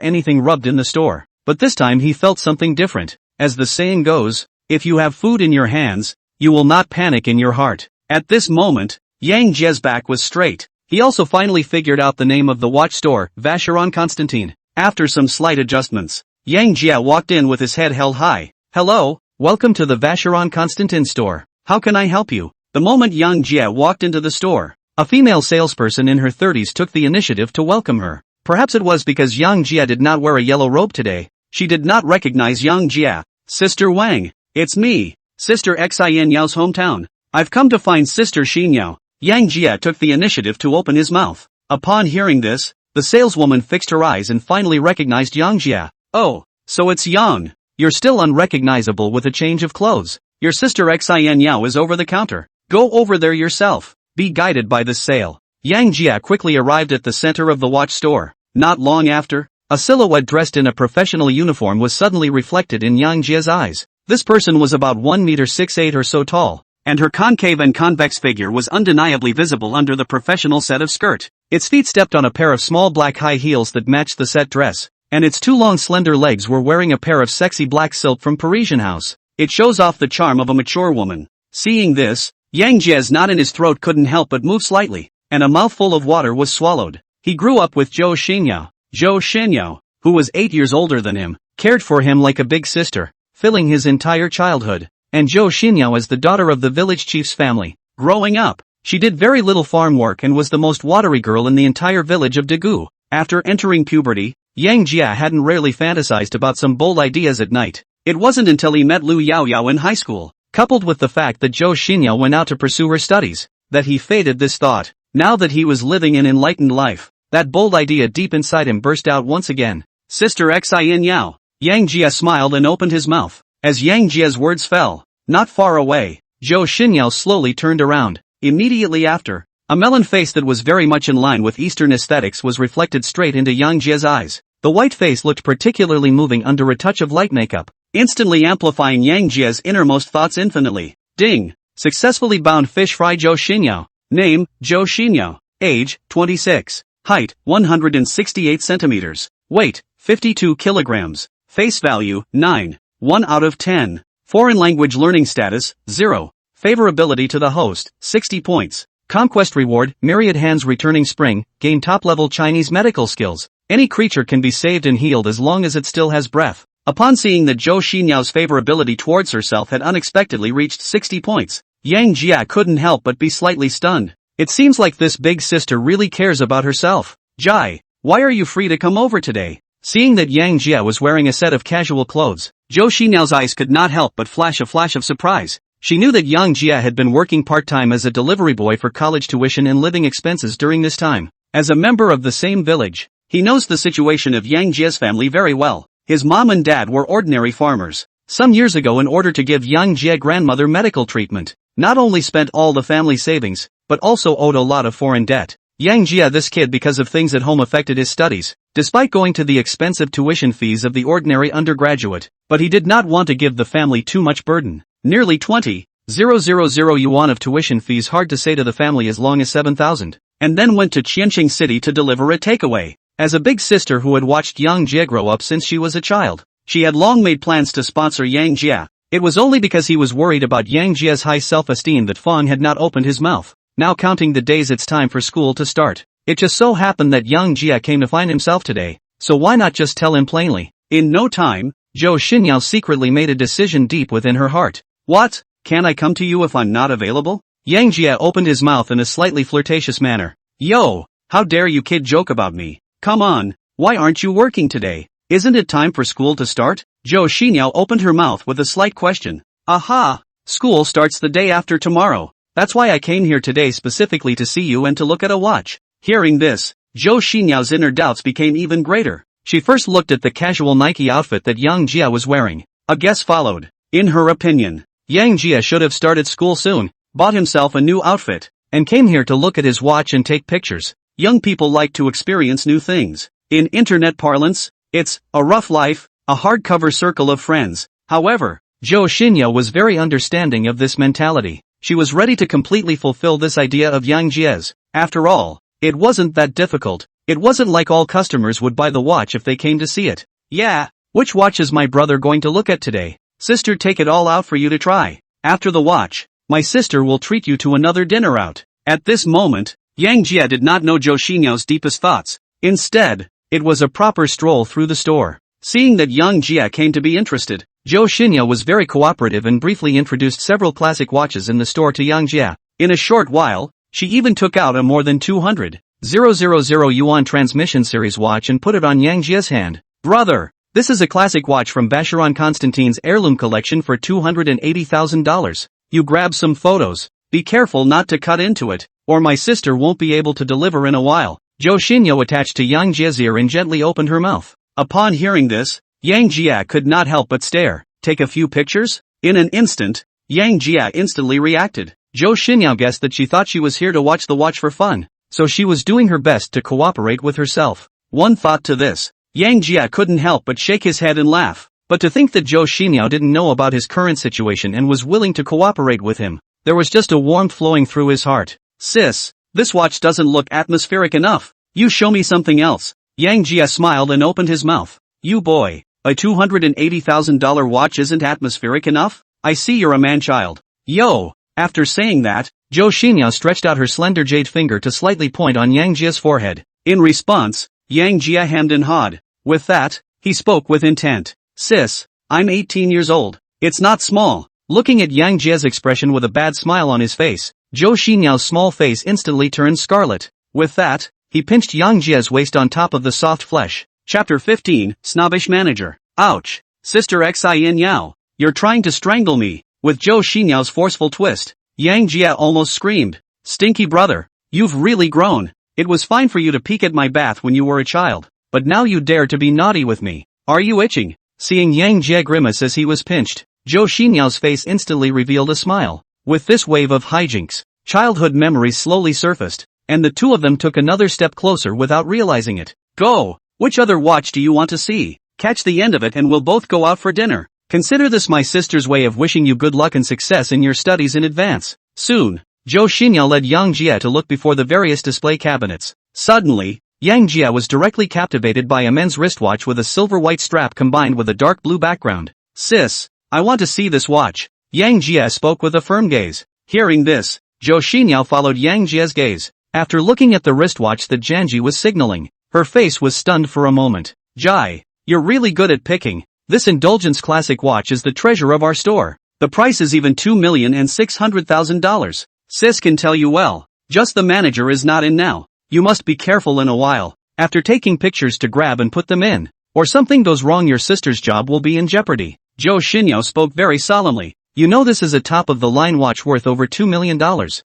anything rubbed in the store. But this time he felt something different. As the saying goes, if you have food in your hands, you will not panic in your heart. At this moment, Yang Jia's back was straight. He also finally figured out the name of the watch store, Vacheron Constantin. After some slight adjustments, Yang Jia walked in with his head held high. Hello, welcome to the Vacheron Constantin store. How can I help you? The moment Yang Jia walked into the store, a female salesperson in her 30s took the initiative to welcome her. Perhaps it was because Yang Jia did not wear a yellow robe today. She did not recognize Yang Jia. Sister Wang, it's me, Sister Xin Yao's hometown. I've come to find Sister Xin Yao. Yang Jia took the initiative to open his mouth. Upon hearing this, the saleswoman fixed her eyes and finally recognized Yang Jia. Oh, so it's Yang. You're still unrecognizable with a change of clothes. Your sister Xin Yao is over the counter. Go over there yourself. Be guided by this sale. Yang Jia quickly arrived at the center of the watch store. Not long after, a silhouette dressed in a professional uniform was suddenly reflected in Yang Jia's eyes. This person was about 1.68 m or so tall, and her concave and convex figure was undeniably visible under the professional set of skirt. Its feet stepped on a pair of small black high heels that matched the set dress, and its two long slender legs were wearing a pair of sexy black silk from Parisian house. It shows off the charm of a mature woman. Seeing this, Yang Jie's knot in his throat couldn't help but move slightly, and a mouthful of water was swallowed. He grew up with Zhou Xinyao, who was 8 years older than him, cared for him like a big sister, filling his entire childhood, and Zhou Xinyao is the daughter of the village chief's family. Growing up, she did very little farm work and was the most watery girl in the entire village of Dagu. After entering puberty, Yang Jia hadn't rarely fantasized about some bold ideas at night. It wasn't until he met Liu Yaoyao in high school, coupled with the fact that Zhou Xinyao went out to pursue her studies, that he fated this thought. Now that he was living an enlightened life, that bold idea deep inside him burst out once again. Sister Xin Yao. Yang Jia smiled and opened his mouth. As Yang Jia's words fell, not far away, Zhou Xinyao slowly turned around. Immediately after, a melon face that was very much in line with Eastern aesthetics was reflected straight into Yang Jia's eyes. The white face looked particularly moving under a touch of light makeup, instantly amplifying Yang Jia's innermost thoughts infinitely. Ding! Successfully bound fish fry Zhou Xinyao. Name, Zhou Xinyao. Age, 26. Height, 168 centimeters. Weight, 52 kilograms. Face value, 9. 1 out of 10. Foreign language learning status, 0. Favorability to the host, 60 points. Conquest reward, myriad hands returning spring, gain top-level Chinese medical skills. Any creature can be saved and healed as long as it still has breath. Upon seeing that Zhou Xinyao's favorability towards herself had unexpectedly reached 60 points, Yang Jia couldn't help but be slightly stunned. It seems like this big sister really cares about herself. Jai, why are you free to come over today? Seeing that Yang Jia was wearing a set of casual clothes, Zhou Xinyao's eyes could not help but flash a flash of surprise. She knew that Yang Jia had been working part-time as a delivery boy for college tuition and living expenses during this time. As a member of the same village, he knows the situation of Yang Jia's family very well. His mom and dad were ordinary farmers. Some years ago, in order to give Yang Jia grandmother medical treatment, not only spent all the family savings, but also owed a lot of foreign debt. Yang Jia, this kid, because of things at home, affected his studies, despite going to the expensive tuition fees of the ordinary undergraduate, but he did not want to give the family too much burden. Nearly 20,000 yuan of tuition fees, hard to say to the family as long as 7,000, and then went to Qianqing City to deliver a takeaway. As a big sister who had watched Yang Jia grow up since she was a child, she had long made plans to sponsor Yang Jia. It was only because he was worried about Yang Jia's high self-esteem that Fang had not opened his mouth. Now counting the days it's time for school to start. It just so happened that Yang Jia came to find himself today, so why not just tell him plainly? In no time, Zhou Xinyao secretly made a decision deep within her heart. What? Can I come to you if I'm not available? Yang Jia opened his mouth in a slightly flirtatious manner. Yo, how dare you kid joke about me? Come on, why aren't you working today? Isn't it time for school to start? Zhou Xinyao opened her mouth with a slight question. Aha! School starts the day after tomorrow. That's why I came here today specifically to see you and to look at a watch. Hearing this, Zhou Xinyao's inner doubts became even greater. She first looked at the casual Nike outfit that Yang Jia was wearing. A guess followed. In her opinion, Yang Jia should have started school soon, bought himself a new outfit, and came here to look at his watch and take pictures. Young people like to experience new things. In internet parlance, it's a rough life, a hardcover circle of friends. However, Zhou Xinyao was very understanding of this mentality. She was ready to completely fulfill this idea of Yang Jia's. After all, it wasn't that difficult. It wasn't like all customers would buy the watch if they came to see it. Yeah, which watch is my brother going to look at today? Sister, take it all out for you to try. After the watch, my sister will treat you to another dinner out. At this moment, Yang Jia did not know Zhou Xinyao deepest thoughts. Instead, it was a proper stroll through the store. Seeing that Yang Jia came to be interested, Zhou Xinyao was very cooperative and briefly introduced several classic watches in the store to Yang Jia. In a short while, she even took out a more than 200,000 yuan transmission series watch and put it on Yang Jia's hand. Brother, this is a classic watch from Vacheron Constantine's heirloom collection for $280,000. You grab some photos. Be careful not to cut into it, or my sister won't be able to deliver in a while. Zhou Xinyao attached to Yang Jia's ear and gently opened her mouth. Upon hearing this, Yang Jia could not help but stare. Take a few pictures? In an instant, Yang Jia instantly reacted. Zhou Xinyao guessed that she thought she was here to watch the watch for fun, so she was doing her best to cooperate with herself. One thought to this, Yang Jia couldn't help but shake his head and laugh. But to think that Zhou Xinyao didn't know about his current situation and was willing to cooperate with him, there was just a warmth flowing through his heart. Sis, this watch doesn't look atmospheric enough. You show me something else. Yang Jia smiled and opened his mouth. You boy, a $280,000 watch isn't atmospheric enough? I see you're a man-child. Yo! After saying that, Zhou Xinyao stretched out her slender jade finger to slightly point on Yang Jia's forehead. In response, Yang Jia hemmed and hawed. With that, he spoke with intent. Sis, I'm 18 years old. It's not small. Looking at Yang Jia's expression with a bad smile on his face, Zhou Xinyao's small face instantly turned scarlet. With that, he pinched Yang Jia's waist on top of the soft flesh. Chapter 15, Snobbish Manager. Ouch! Sister Xin Yao, you're trying to strangle me. With Zhou Xinyao's forceful twist, Yang Jia almost screamed. Stinky brother, you've really grown. It was fine for you to peek at my bath when you were a child, but now you dare to be naughty with me. Are you itching? Seeing Yang Jia grimace as he was pinched, Zhou Xinyao's face instantly revealed a smile. With this wave of hijinks, childhood memories slowly surfaced, and the two of them took another step closer without realizing it. Go! Which other watch do you want to see? Catch the end of it and we'll both go out for dinner. Consider this my sister's way of wishing you good luck and success in your studies in advance. Soon, Zhou Xinyao led Yang Jia to look before the various display cabinets. Suddenly, Yang Jia was directly captivated by a men's wristwatch with a silver-white strap combined with a dark blue background. Sis, I want to see this watch. Yang Jia spoke with a firm gaze. Hearing this, Zhou Xinyao followed Yang Jia's gaze. After looking at the wristwatch that Janji was signaling, her face was stunned for a moment. Jai, you're really good at picking. This Indulgence classic watch is the treasure of our store. The price is even $2,600,000. Sis can tell you well. Just the manager is not in now. You must be careful in a while. After taking pictures to grab and put them in. Or something goes wrong, your sister's job will be in jeopardy. Zhou Xinyao spoke very solemnly. You know this is a top-of-the-line watch worth over $2 million.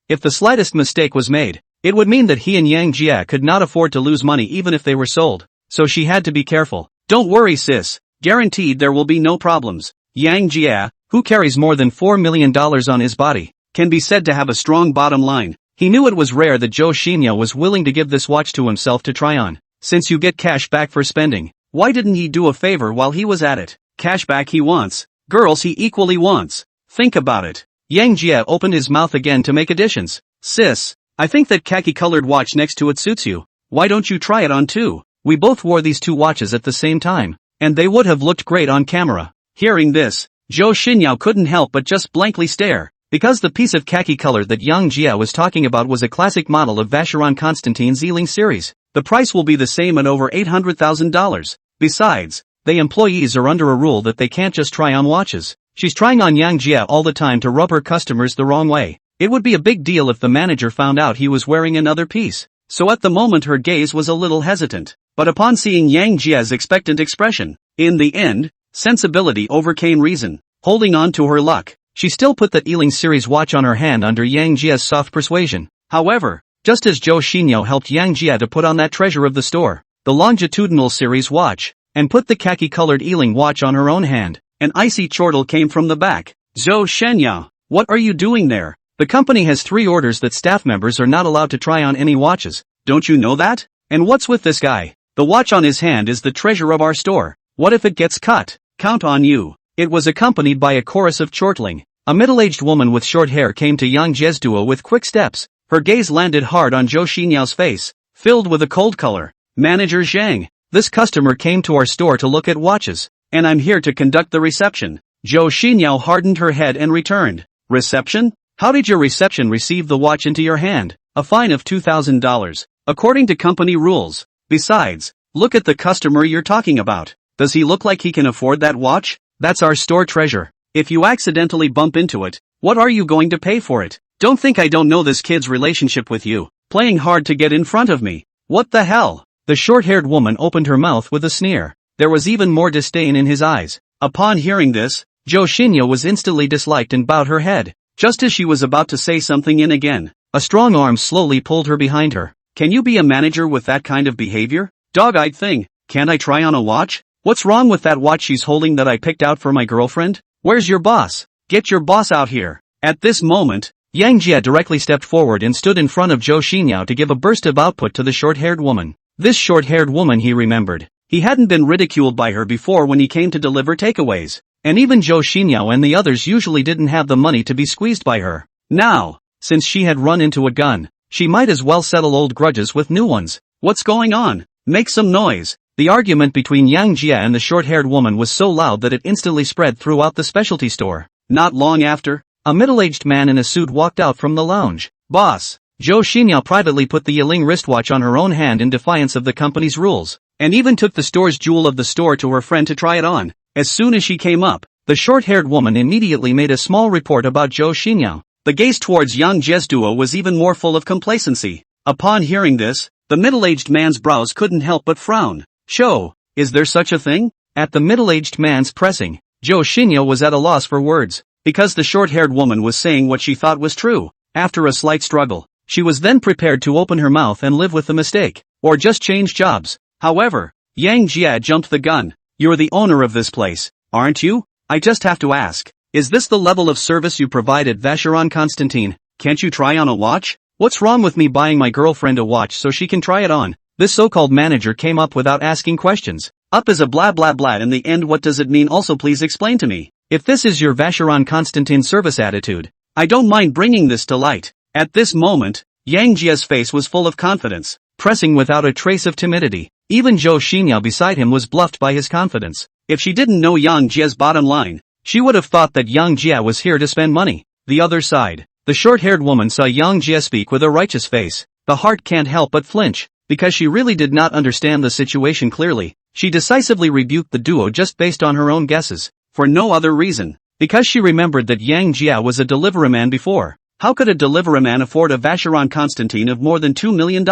If the slightest mistake was made, it would mean that he and Yang Jia could not afford to lose money even if they were sold. So she had to be careful. Don't worry sis. Guaranteed there will be no problems. Yang Jia, who carries more than $4 million on his body, can be said to have a strong bottom line. He knew it was rare that Zhou Xinyao was willing to give this watch to himself to try on. Since you get cash back for spending, why didn't he do a favor while he was at it? Cash back he wants. Girls he equally wants. Think about it. Yang Jia opened his mouth again to make additions. Sis, I think that khaki-colored watch next to it suits you. Why don't you try it on too? We both wore these two watches at the same time, and they would have looked great on camera. Hearing this, Zhou Xinyao couldn't help but just blankly stare, because the piece of khaki color that Yang Jia was talking about was a classic model of Vacheron Constantine's Ealing series. The price will be the same at over $800,000. Besides, the employees are under a rule that they can't just try on watches. She's trying on Yang Jia all the time to rub her customers the wrong way. It would be a big deal if the manager found out he was wearing another piece. So at the moment her gaze was a little hesitant. But upon seeing Yang Jia's expectant expression, in the end, sensibility overcame reason. Holding on to her luck, she still put that Ealing series watch on her hand under Yang Jia's soft persuasion. However, just as Zhou Xinyao helped Yang Jia to put on that treasure of the store, the longitudinal series watch, and put the khaki-colored Ealing watch on her own hand, an icy chortle came from the back. Zhou Xinyao, what are you doing there? The company has 3 orders that staff members are not allowed to try on any watches. Don't you know that? And what's with this guy? The watch on his hand is the treasure of our store. What if it gets cut? Count on you. It was accompanied by a chorus of chortling. A middle-aged woman with short hair came to Yang Jia's duo with quick steps. Her gaze landed hard on Zhou Xinyao's face, filled with a cold color. Manager Zhang, this customer came to our store to look at watches, and I'm here to conduct the reception. Zhou Xinyao hardened her head and returned. Reception? How did your reception receive the watch into your hand? A fine of $2,000, according to company rules. Besides, look at the customer you're talking about. Does he look like he can afford that watch? That's our store treasure. If you accidentally bump into it, what are you going to pay for it? Don't think I don't know this kid's relationship with you, playing hard to get in front of me. What the hell? The short-haired woman opened her mouth with a sneer. There was even more disdain in his eyes. Upon hearing this, Zhou Xinyao was instantly disliked and bowed her head. Just as she was about to say something in again, a strong arm slowly pulled her behind her. Can you be a manager with that kind of behavior? Dog-eyed thing, can't I try on a watch? What's wrong with that watch she's holding that I picked out for my girlfriend? Where's your boss? Get your boss out here. At this moment, Yang Jia directly stepped forward and stood in front of Zhou Xinyao to give a burst of output to the short-haired woman. This short-haired woman he remembered. He hadn't been ridiculed by her before when he came to deliver takeaways. And even Zhou Xinyao and the others usually didn't have the money to be squeezed by her. Now, since she had run into a gun, she might as well settle old grudges with new ones. What's going on? Make some noise. The argument between Yang Jia and the short-haired woman was so loud that it instantly spread throughout the specialty store. Not long after, a middle-aged man in a suit walked out from the lounge. Boss. Zhou Xinyao privately put the Yiling wristwatch on her own hand in defiance of the company's rules, and even took the store's jewel of the store to her friend to try it on. As soon as she came up, the short-haired woman immediately made a small report about Zhou Xinyao. The gaze towards Yang Jie's duo was even more full of complacency. Upon hearing this, the middle-aged man's brows couldn't help but frown. Show, is there such a thing? At the middle-aged man's pressing, Zhou Xinyao was at a loss for words, because the short-haired woman was saying what she thought was true. After a slight struggle, she was then prepared to open her mouth and live with the mistake, or just change jobs. However, Yang Jie jumped the gun. You're the owner of this place, aren't you? I just have to ask, is this the level of service you provide at Vacheron Constantine? Can't you try on a watch? What's wrong with me buying my girlfriend a watch so she can try it on? This so-called manager came up without asking questions. Up is a blah blah blah in the end. What does it mean? Also please explain to me. If this is your Vacheron Constantine service attitude, I don't mind bringing this to light. At this moment, Yang Jie's face was full of confidence, pressing without a trace of timidity. Even Zhou Xinyao beside him was bluffed by his confidence. If she didn't know Yang Jie's bottom line, she would have thought that Yang Jie was here to spend money. The other side, the short-haired woman saw Yang Jie speak with a righteous face. The heart can't help but flinch, because she really did not understand the situation clearly. She decisively rebuked the duo just based on her own guesses, for no other reason, because she remembered that Yang Jie was a deliveryman before. How could a deliveryman afford a Vacheron Constantine of more than $2 million?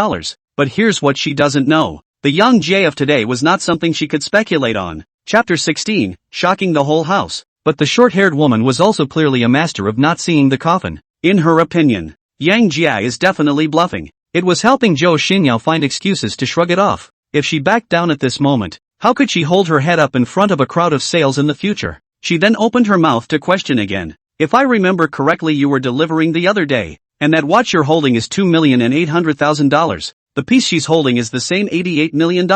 But here's what she doesn't know. The Yang Jie of today was not something she could speculate on. Chapter 16, shocking the whole house. But the short-haired woman was also clearly a master of not seeing the coffin. In her opinion, Yang Jie is definitely bluffing. It was helping Zhou Xinyao find excuses to shrug it off. If she backed down at this moment, how could she hold her head up in front of a crowd of sales in the future? She then opened her mouth to question again. If I remember correctly, you were delivering the other day, and that watch you're holding is $2,800,000. The piece she's holding is the same $88 million.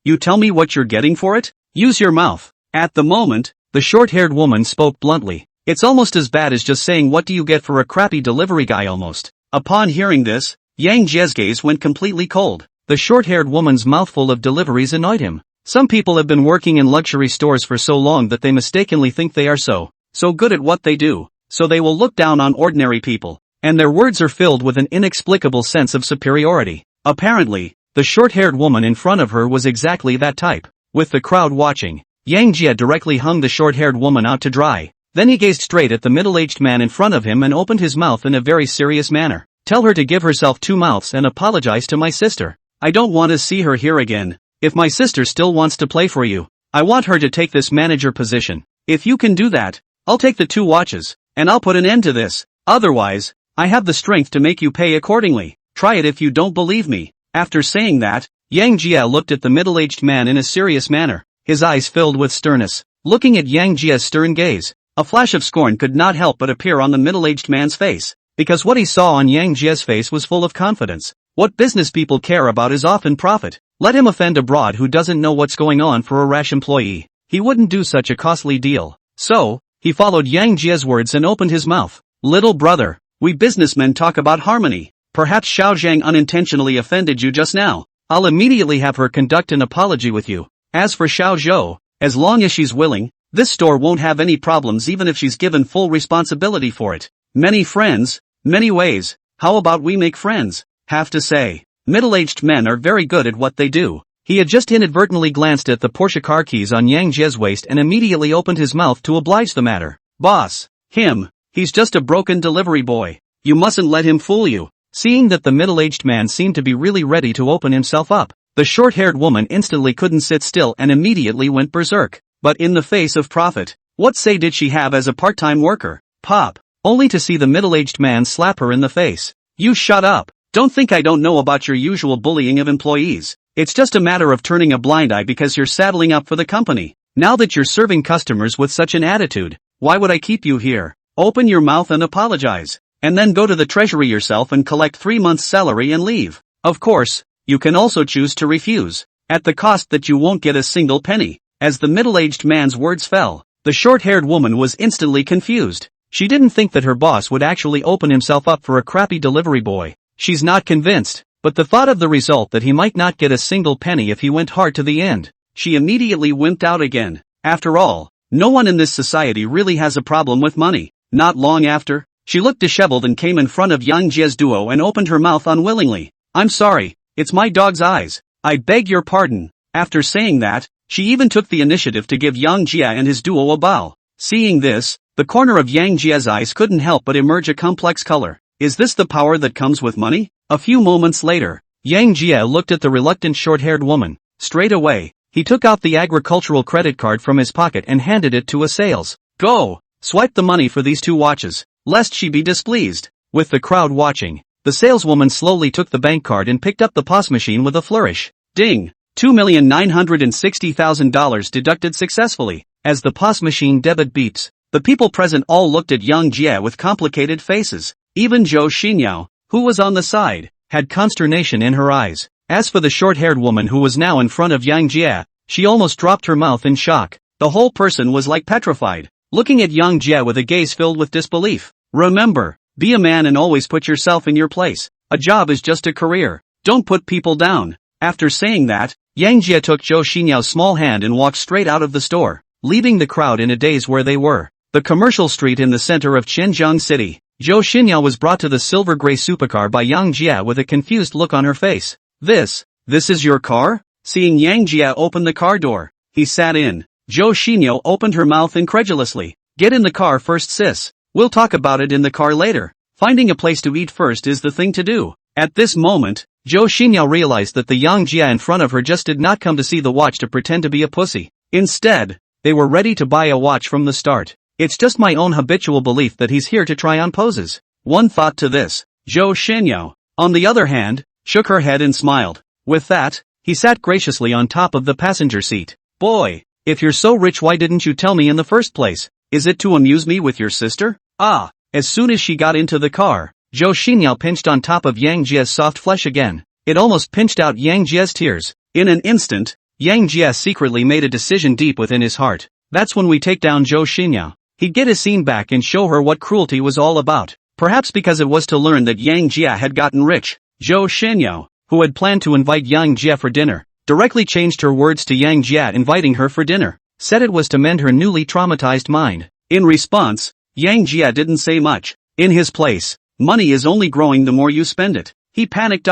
You tell me what you're getting for it? Use your mouth. At the moment, the short-haired woman spoke bluntly. It's almost as bad as just saying what do you get for a crappy delivery guy almost. Upon hearing this, Yang Jie's gaze went completely cold. The short-haired woman's mouthful of deliveries annoyed him. Some people have been working in luxury stores for so long that they mistakenly think they are so good at what they do, so they will look down on ordinary people, and their words are filled with an inexplicable sense of superiority. Apparently, the short-haired woman in front of her was exactly that type. With the crowd watching, Yang Jie directly hung the short-haired woman out to dry. Then he gazed straight at the middle-aged man in front of him and opened his mouth in a very serious manner. Tell her to give herself 2 mouths and apologize to my sister. I don't want to see her here again. If my sister still wants to play for you, I want her to take this manager position. If you can do that, I'll take the 2 watches, and I'll put an end to this. Otherwise, I have the strength to make you pay accordingly. Try it if you don't believe me. After saying that, Yang Jie looked at the middle-aged man in a serious manner, his eyes filled with sternness. Looking at Yang Jie's stern gaze, a flash of scorn could not help but appear on the middle-aged man's face, because what he saw on Yang Jie's face was full of confidence. What business people care about is often profit. Let him offend a broad who doesn't know what's going on for a rash employee. He wouldn't do such a costly deal. So, he followed Yang Jie's words and opened his mouth. Little brother, we businessmen talk about harmony. Perhaps Xiao Zhang unintentionally offended you just now. I'll immediately have her conduct an apology with you. As for Xiao Zhou, as long as she's willing, this store won't have any problems even if she's given full responsibility for it. Many friends, many ways. How about we make friends? Have to say, middle-aged men are very good at what they do. He had just inadvertently glanced at the Porsche car keys on Yang Jie's waist and immediately opened his mouth to oblige the matter. Boss, he's just a broken delivery boy. You mustn't let him fool you. Seeing that the middle-aged man seemed to be really ready to open himself up, the short-haired woman instantly couldn't sit still and immediately went berserk. But in the face of profit, what say did she have as a part-time worker? Pop, only to see the middle-aged man slap her in the face. You shut up. Don't think I don't know about your usual bullying of employees. It's just a matter of turning a blind eye because you're saddling up for the company. Now that you're serving customers with such an attitude, why would I keep you here? Open your mouth and apologize. And then go to the treasury yourself and collect 3 months' salary and leave. Of course, you can also choose to refuse, at the cost that you won't get a single penny. As the middle-aged man's words fell, the short-haired woman was instantly confused. She didn't think that her boss would actually open himself up for a crappy delivery boy. She's not convinced, but the thought of the result that he might not get a single penny if he went hard to the end, she immediately wimped out again. After all, No one in this society really has a problem with money. Not long after, she looked disheveled and came in front of Yang Jie's duo and opened her mouth unwillingly. "I'm sorry, it's my dog's eyes. I beg your pardon." After saying that, she even took the initiative to give Yang Jie and his duo a bow. Seeing this, the corner of Yang Jie's eyes couldn't help but emerge a complex color. Is this the power that comes with money? A few moments later, Yang Jie looked at the reluctant short-haired woman. Straight away, he took out the agricultural credit card from his pocket and handed it to a sales. "Go, swipe the money for these 2 watches, lest she be displeased." With the crowd watching, the saleswoman slowly took the bank card and picked up the POS machine with a flourish. Ding! $2,960,000 deducted successfully. As the POS machine debit beeps, the people present all looked at Yang Jie with complicated faces. Even Zhou Xinyao, who was on the side, had consternation in her eyes. As for the short-haired woman who was now in front of Yang Jie, she almost dropped her mouth in shock. The whole person was like petrified, looking at Yang Jie with a gaze filled with disbelief. Remember, be a man and always put yourself in your place. A job is just a career. Don't put people down. After saying that, Yang Jie took Zhou Xinyao's small hand and walked straight out of the store, leaving the crowd in a daze where they were. The commercial street in the center of Xinjiang City. Zhou Xinyao was brought to the silver-gray supercar by Yang Jie with a confused look on her face. This is your car?" Seeing Yang Jie open the car door, he sat in. Zhou Xinyao opened her mouth incredulously. "Get in the car first, sis. We'll talk about it in the car later. Finding a place to eat first is the thing to do." At this moment, Zhou Xinyao realized that the Yang Jie in front of her just did not come to see the watch to pretend to be a pussy. Instead, they were ready to buy a watch from the start. "It's just my own habitual belief that he's here to try on poses." One thought to this. Zhou Xinyao, on the other hand, shook her head and smiled. With that, he sat graciously on top of the passenger seat. "Boy, if you're so rich, why didn't you tell me in the first place? Is it to amuse me with your sister?" As soon as she got into the car, Zhou Xinyao pinched on top of Yang Jie's soft flesh again. It almost pinched out Yang Jie's tears. In an instant, Yang Jie secretly made a decision deep within his heart. That's when we take down Zhou Xinyao. He'd get his scene back and show her what cruelty was all about. Perhaps because it was to learn that Yang Jie had gotten rich. Zhou Xinyao, who had planned to invite Yang Jie for dinner, directly changed her words to Yang Jie inviting her for dinner, said it was to mend her newly traumatized mind. In response, Yang Jie didn't say much. In his place, money is only growing the more you spend it. He panicked.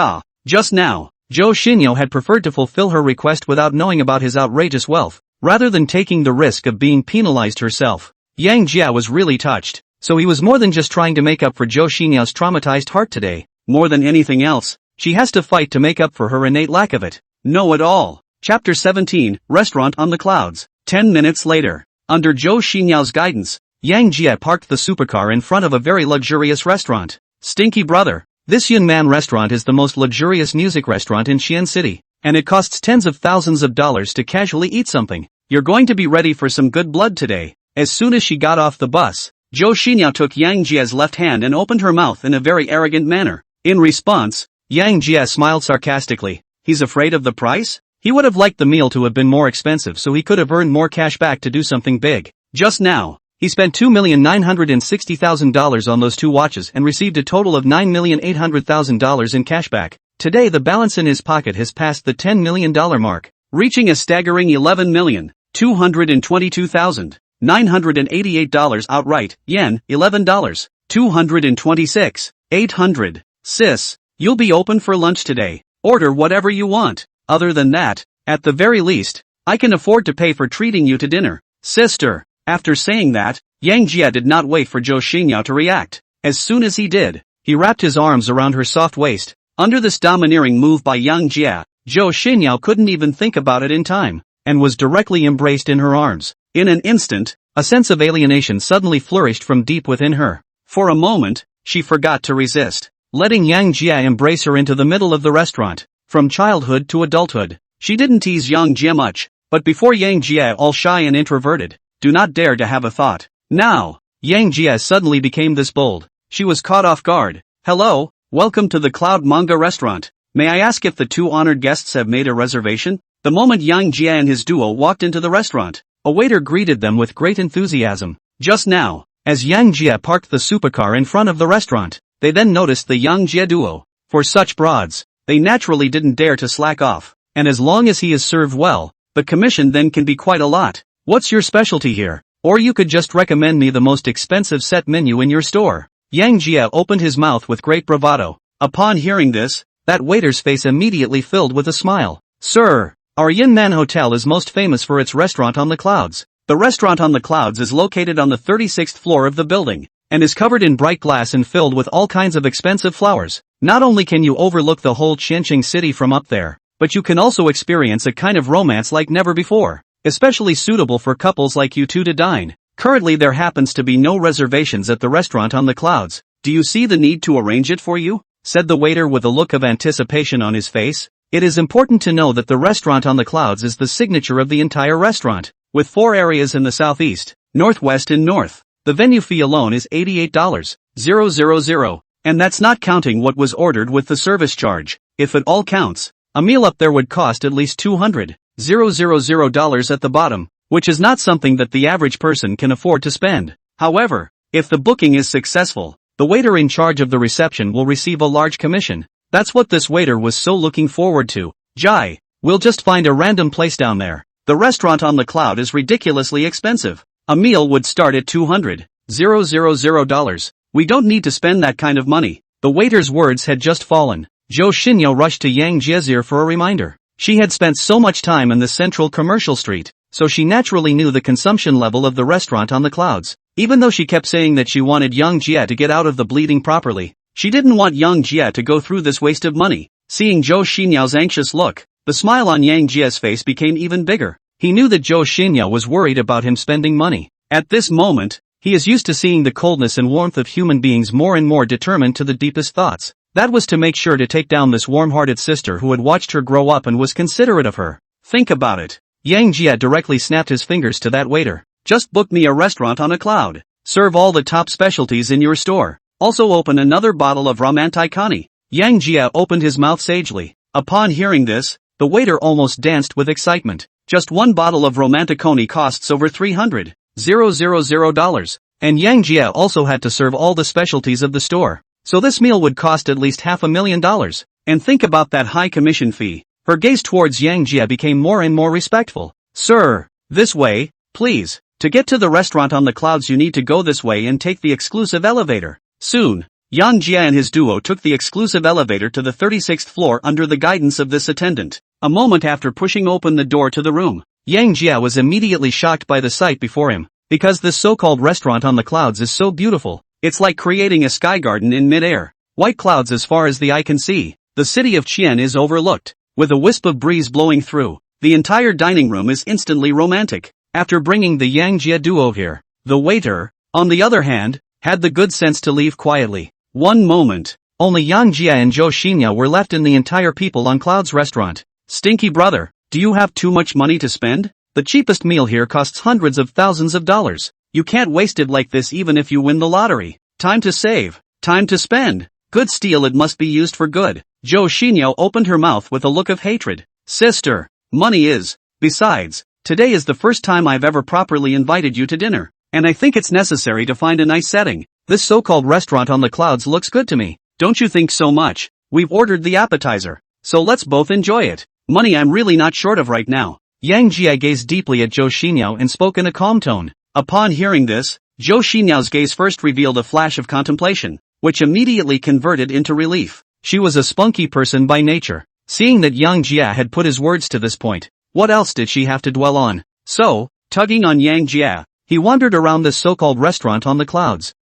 Just now, Zhou Xinyao had preferred to fulfill her request without knowing about his outrageous wealth, rather than taking the risk of being penalized herself. Yang Jie was really touched, so he was more than just trying to make up for Zhou Xinyao's traumatized heart today. More than anything else, she has to fight to make up for her innate lack of it. Know it all. Chapter 17, Restaurant on the Clouds. 10 minutes later, under Zhou Xinyao's guidance, Yang Jie parked the supercar in front of a very luxurious restaurant. Stinky brother, this Yunman restaurant is the most luxurious music restaurant in Xi'an City, and it costs tens of thousands of dollars to casually eat something. You're going to be ready for some good blood today. As soon as she got off the bus, Zhou Xinyao took Yang Jie's left hand and opened her mouth in a very arrogant manner. In response, Yang Jie smiled sarcastically. He's afraid of the price? He would have liked the meal to have been more expensive so he could have earned more cash back to do something big. Just now, he spent $2,960,000 on those 2 watches and received a total of $9,800,000 in cashback. Today the balance in his pocket has passed the $10 million mark, reaching a staggering $11,222,988 outright, yen, $11,226,800. Sis, you'll be open for lunch today. Order whatever you want. Other than that, at the very least, I can afford to pay for treating you to dinner. Sister. After saying that, Yang Jie did not wait for Zhou Xinyao to react. As soon as he did, he wrapped his arms around her soft waist. Under this domineering move by Yang Jie, Zhou Xinyao couldn't even think about it in time, and was directly embraced in her arms. In an instant, a sense of alienation suddenly flourished from deep within her. For a moment, she forgot to resist, letting Yang Jie embrace her into the middle of the restaurant. From childhood to adulthood, she didn't tease Yang Jie much, but before Yang Jie, all shy and introverted, do not dare to have a thought. Now, Yang Jie suddenly became this bold. She was caught off guard. Hello, welcome to the Cloud Manga restaurant. May I ask if the 2 honored guests have made a reservation? The moment Yang Jie and his duo walked into the restaurant, a waiter greeted them with great enthusiasm. Just now, as Yang Jie parked the supercar in front of the restaurant, they then noticed the Yang Jie duo. For such broads, they naturally didn't dare to slack off, and as long as he is served well, the commission then can be quite a lot. What's your specialty here? Or you could just recommend me the most expensive set menu in your store. Yang Jia opened his mouth with great bravado. Upon hearing this, that waiter's face immediately filled with a smile. Sir, our Yunnan Hotel is most famous for its restaurant on the clouds. The restaurant on the clouds is located on the 36th floor of the building, and is covered in bright glass and filled with all kinds of expensive flowers. Not only can you overlook the whole Qianqing city from up there, but you can also experience a kind of romance like never before, especially suitable for couples like you two to dine. Currently there happens to be no reservations at the restaurant on the clouds. Do you see the need to arrange it for you? Said the waiter with a look of anticipation on his face. It is important to know that the restaurant on the clouds is the signature of the entire restaurant, with 4 areas in the southeast, northwest and north. The venue fee alone is $88,000, and that's not counting what was ordered with the service charge. If it all counts, a meal up there would cost at least $200,000 at the bottom, which is not something that the average person can afford to spend. However, if the booking is successful, the waiter in charge of the reception will receive a large commission. That's what this waiter was so looking forward to. Jai, we'll just find a random place down there. The restaurant on the cloud is ridiculously expensive. A meal would start at $200,000. We don't need to spend that kind of money. The waiter's words had just fallen. Zhou Xinyao rushed to Yang Jia's ear for a reminder. She had spent so much time in the central commercial street, so she naturally knew the consumption level of the restaurant on the clouds. Even though she kept saying that she wanted Yang Jia to get out of the bleeding properly, she didn't want Yang Jia to go through this waste of money. Seeing Zhou Xinyao's anxious look, the smile on Yang Jia's face became even bigger. He knew that Zhou Xinyao was worried about him spending money. At this moment, he is used to seeing the coldness and warmth of human beings more and more determined to the deepest thoughts. That was to make sure to take down this warm-hearted sister who had watched her grow up and was considerate of her. Think about it. Yang Jia directly snapped his fingers to that waiter. Just book me a restaurant on a cloud. Serve all the top specialties in your store. Also open another bottle of Romanticani. Yang Jia opened his mouth sagely. Upon hearing this, the waiter almost danced with excitement. Just one bottle of Romanticoni costs over $300,000, and Yang Jia also had to serve all the specialties of the store. So this meal would cost at least $500,000. And think about that high commission fee. Her gaze towards Yang Jia became more and more respectful. Sir, this way, please. To get to the restaurant on the clouds you need to go this way and take the exclusive elevator. Soon, Yang Jia and his duo took the exclusive elevator to the 36th floor under the guidance of this attendant. A moment after pushing open the door to the room, Yang Jia was immediately shocked by the sight before him, because this so-called restaurant on the clouds is so beautiful. It's like creating a sky garden in mid-air. White clouds as far as the eye can see. The city of Qian is overlooked, with a wisp of breeze blowing through. The entire dining room is instantly romantic. After bringing the Yang Jia duo here, the waiter, on the other hand, had the good sense to leave quietly. One moment, only Yang Jia and Zhou Xinyao were left in the entire People on Clouds restaurant. Stinky brother, do you have too much money to spend? The cheapest meal here costs hundreds of thousands of dollars. You can't waste it like this even if you win the lottery. Time to save. Time to spend. Good steel, it must be used for good. Zhou Xinyao opened her mouth with a look of hatred. Sister, money is. Besides, today is the first time I've ever properly invited you to dinner, and I think it's necessary to find a nice setting. This so-called restaurant on the clouds looks good to me. Don't you think so much? We've ordered the appetizer, so let's both enjoy it. Money I'm really not short of right now. Yang Jia gazed deeply at Zhou Xinyao and spoke in a calm tone. Upon hearing this, Zhou Xinyao's gaze first revealed a flash of contemplation, which immediately converted into relief. She was a spunky person by nature. Seeing that Yang Jia had put his words to this point, what else did she have to dwell on? So, tugging on Yang Jia, he wandered around this so-called restaurant on the clouds.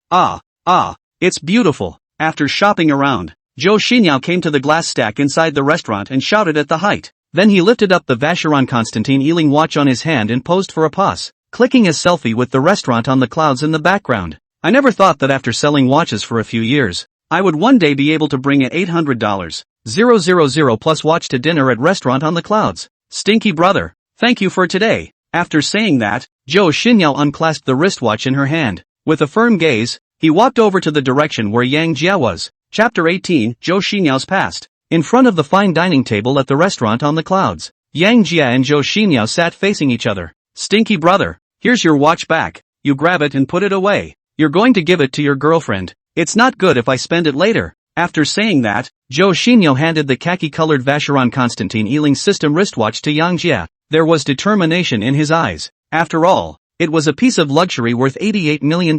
It's beautiful. After shopping around, Zhou Xinyao came to the glass stack inside the restaurant and shouted at the height. Then he lifted up the Vacheron Constantine Ealing watch on his hand and posed for a pause, clicking a selfie with the restaurant on the clouds in the background. I never thought that after selling watches for a few years, I would one day be able to bring an $800,000 plus watch to dinner at restaurant on the clouds. Stinky brother, thank you for today. After saying that, Zhou Xinyao unclasped the wristwatch in her hand. With a firm gaze, he walked over to the direction where Yang Jia was. Chapter 18, Zhou Xinyao past. In front of the fine dining table at the restaurant on the clouds, Yang Jia and Zhou Xinyao sat facing each other. Stinky brother, here's your watch back. You grab it and put it away. You're going to give it to your girlfriend. It's not good if I spend it later. After saying that, Zhou Xinyao handed the khaki-colored Vacheron Constantine Ealing system wristwatch to Yang Jia. There was determination in his eyes. After all, It was a piece of luxury worth $88 million.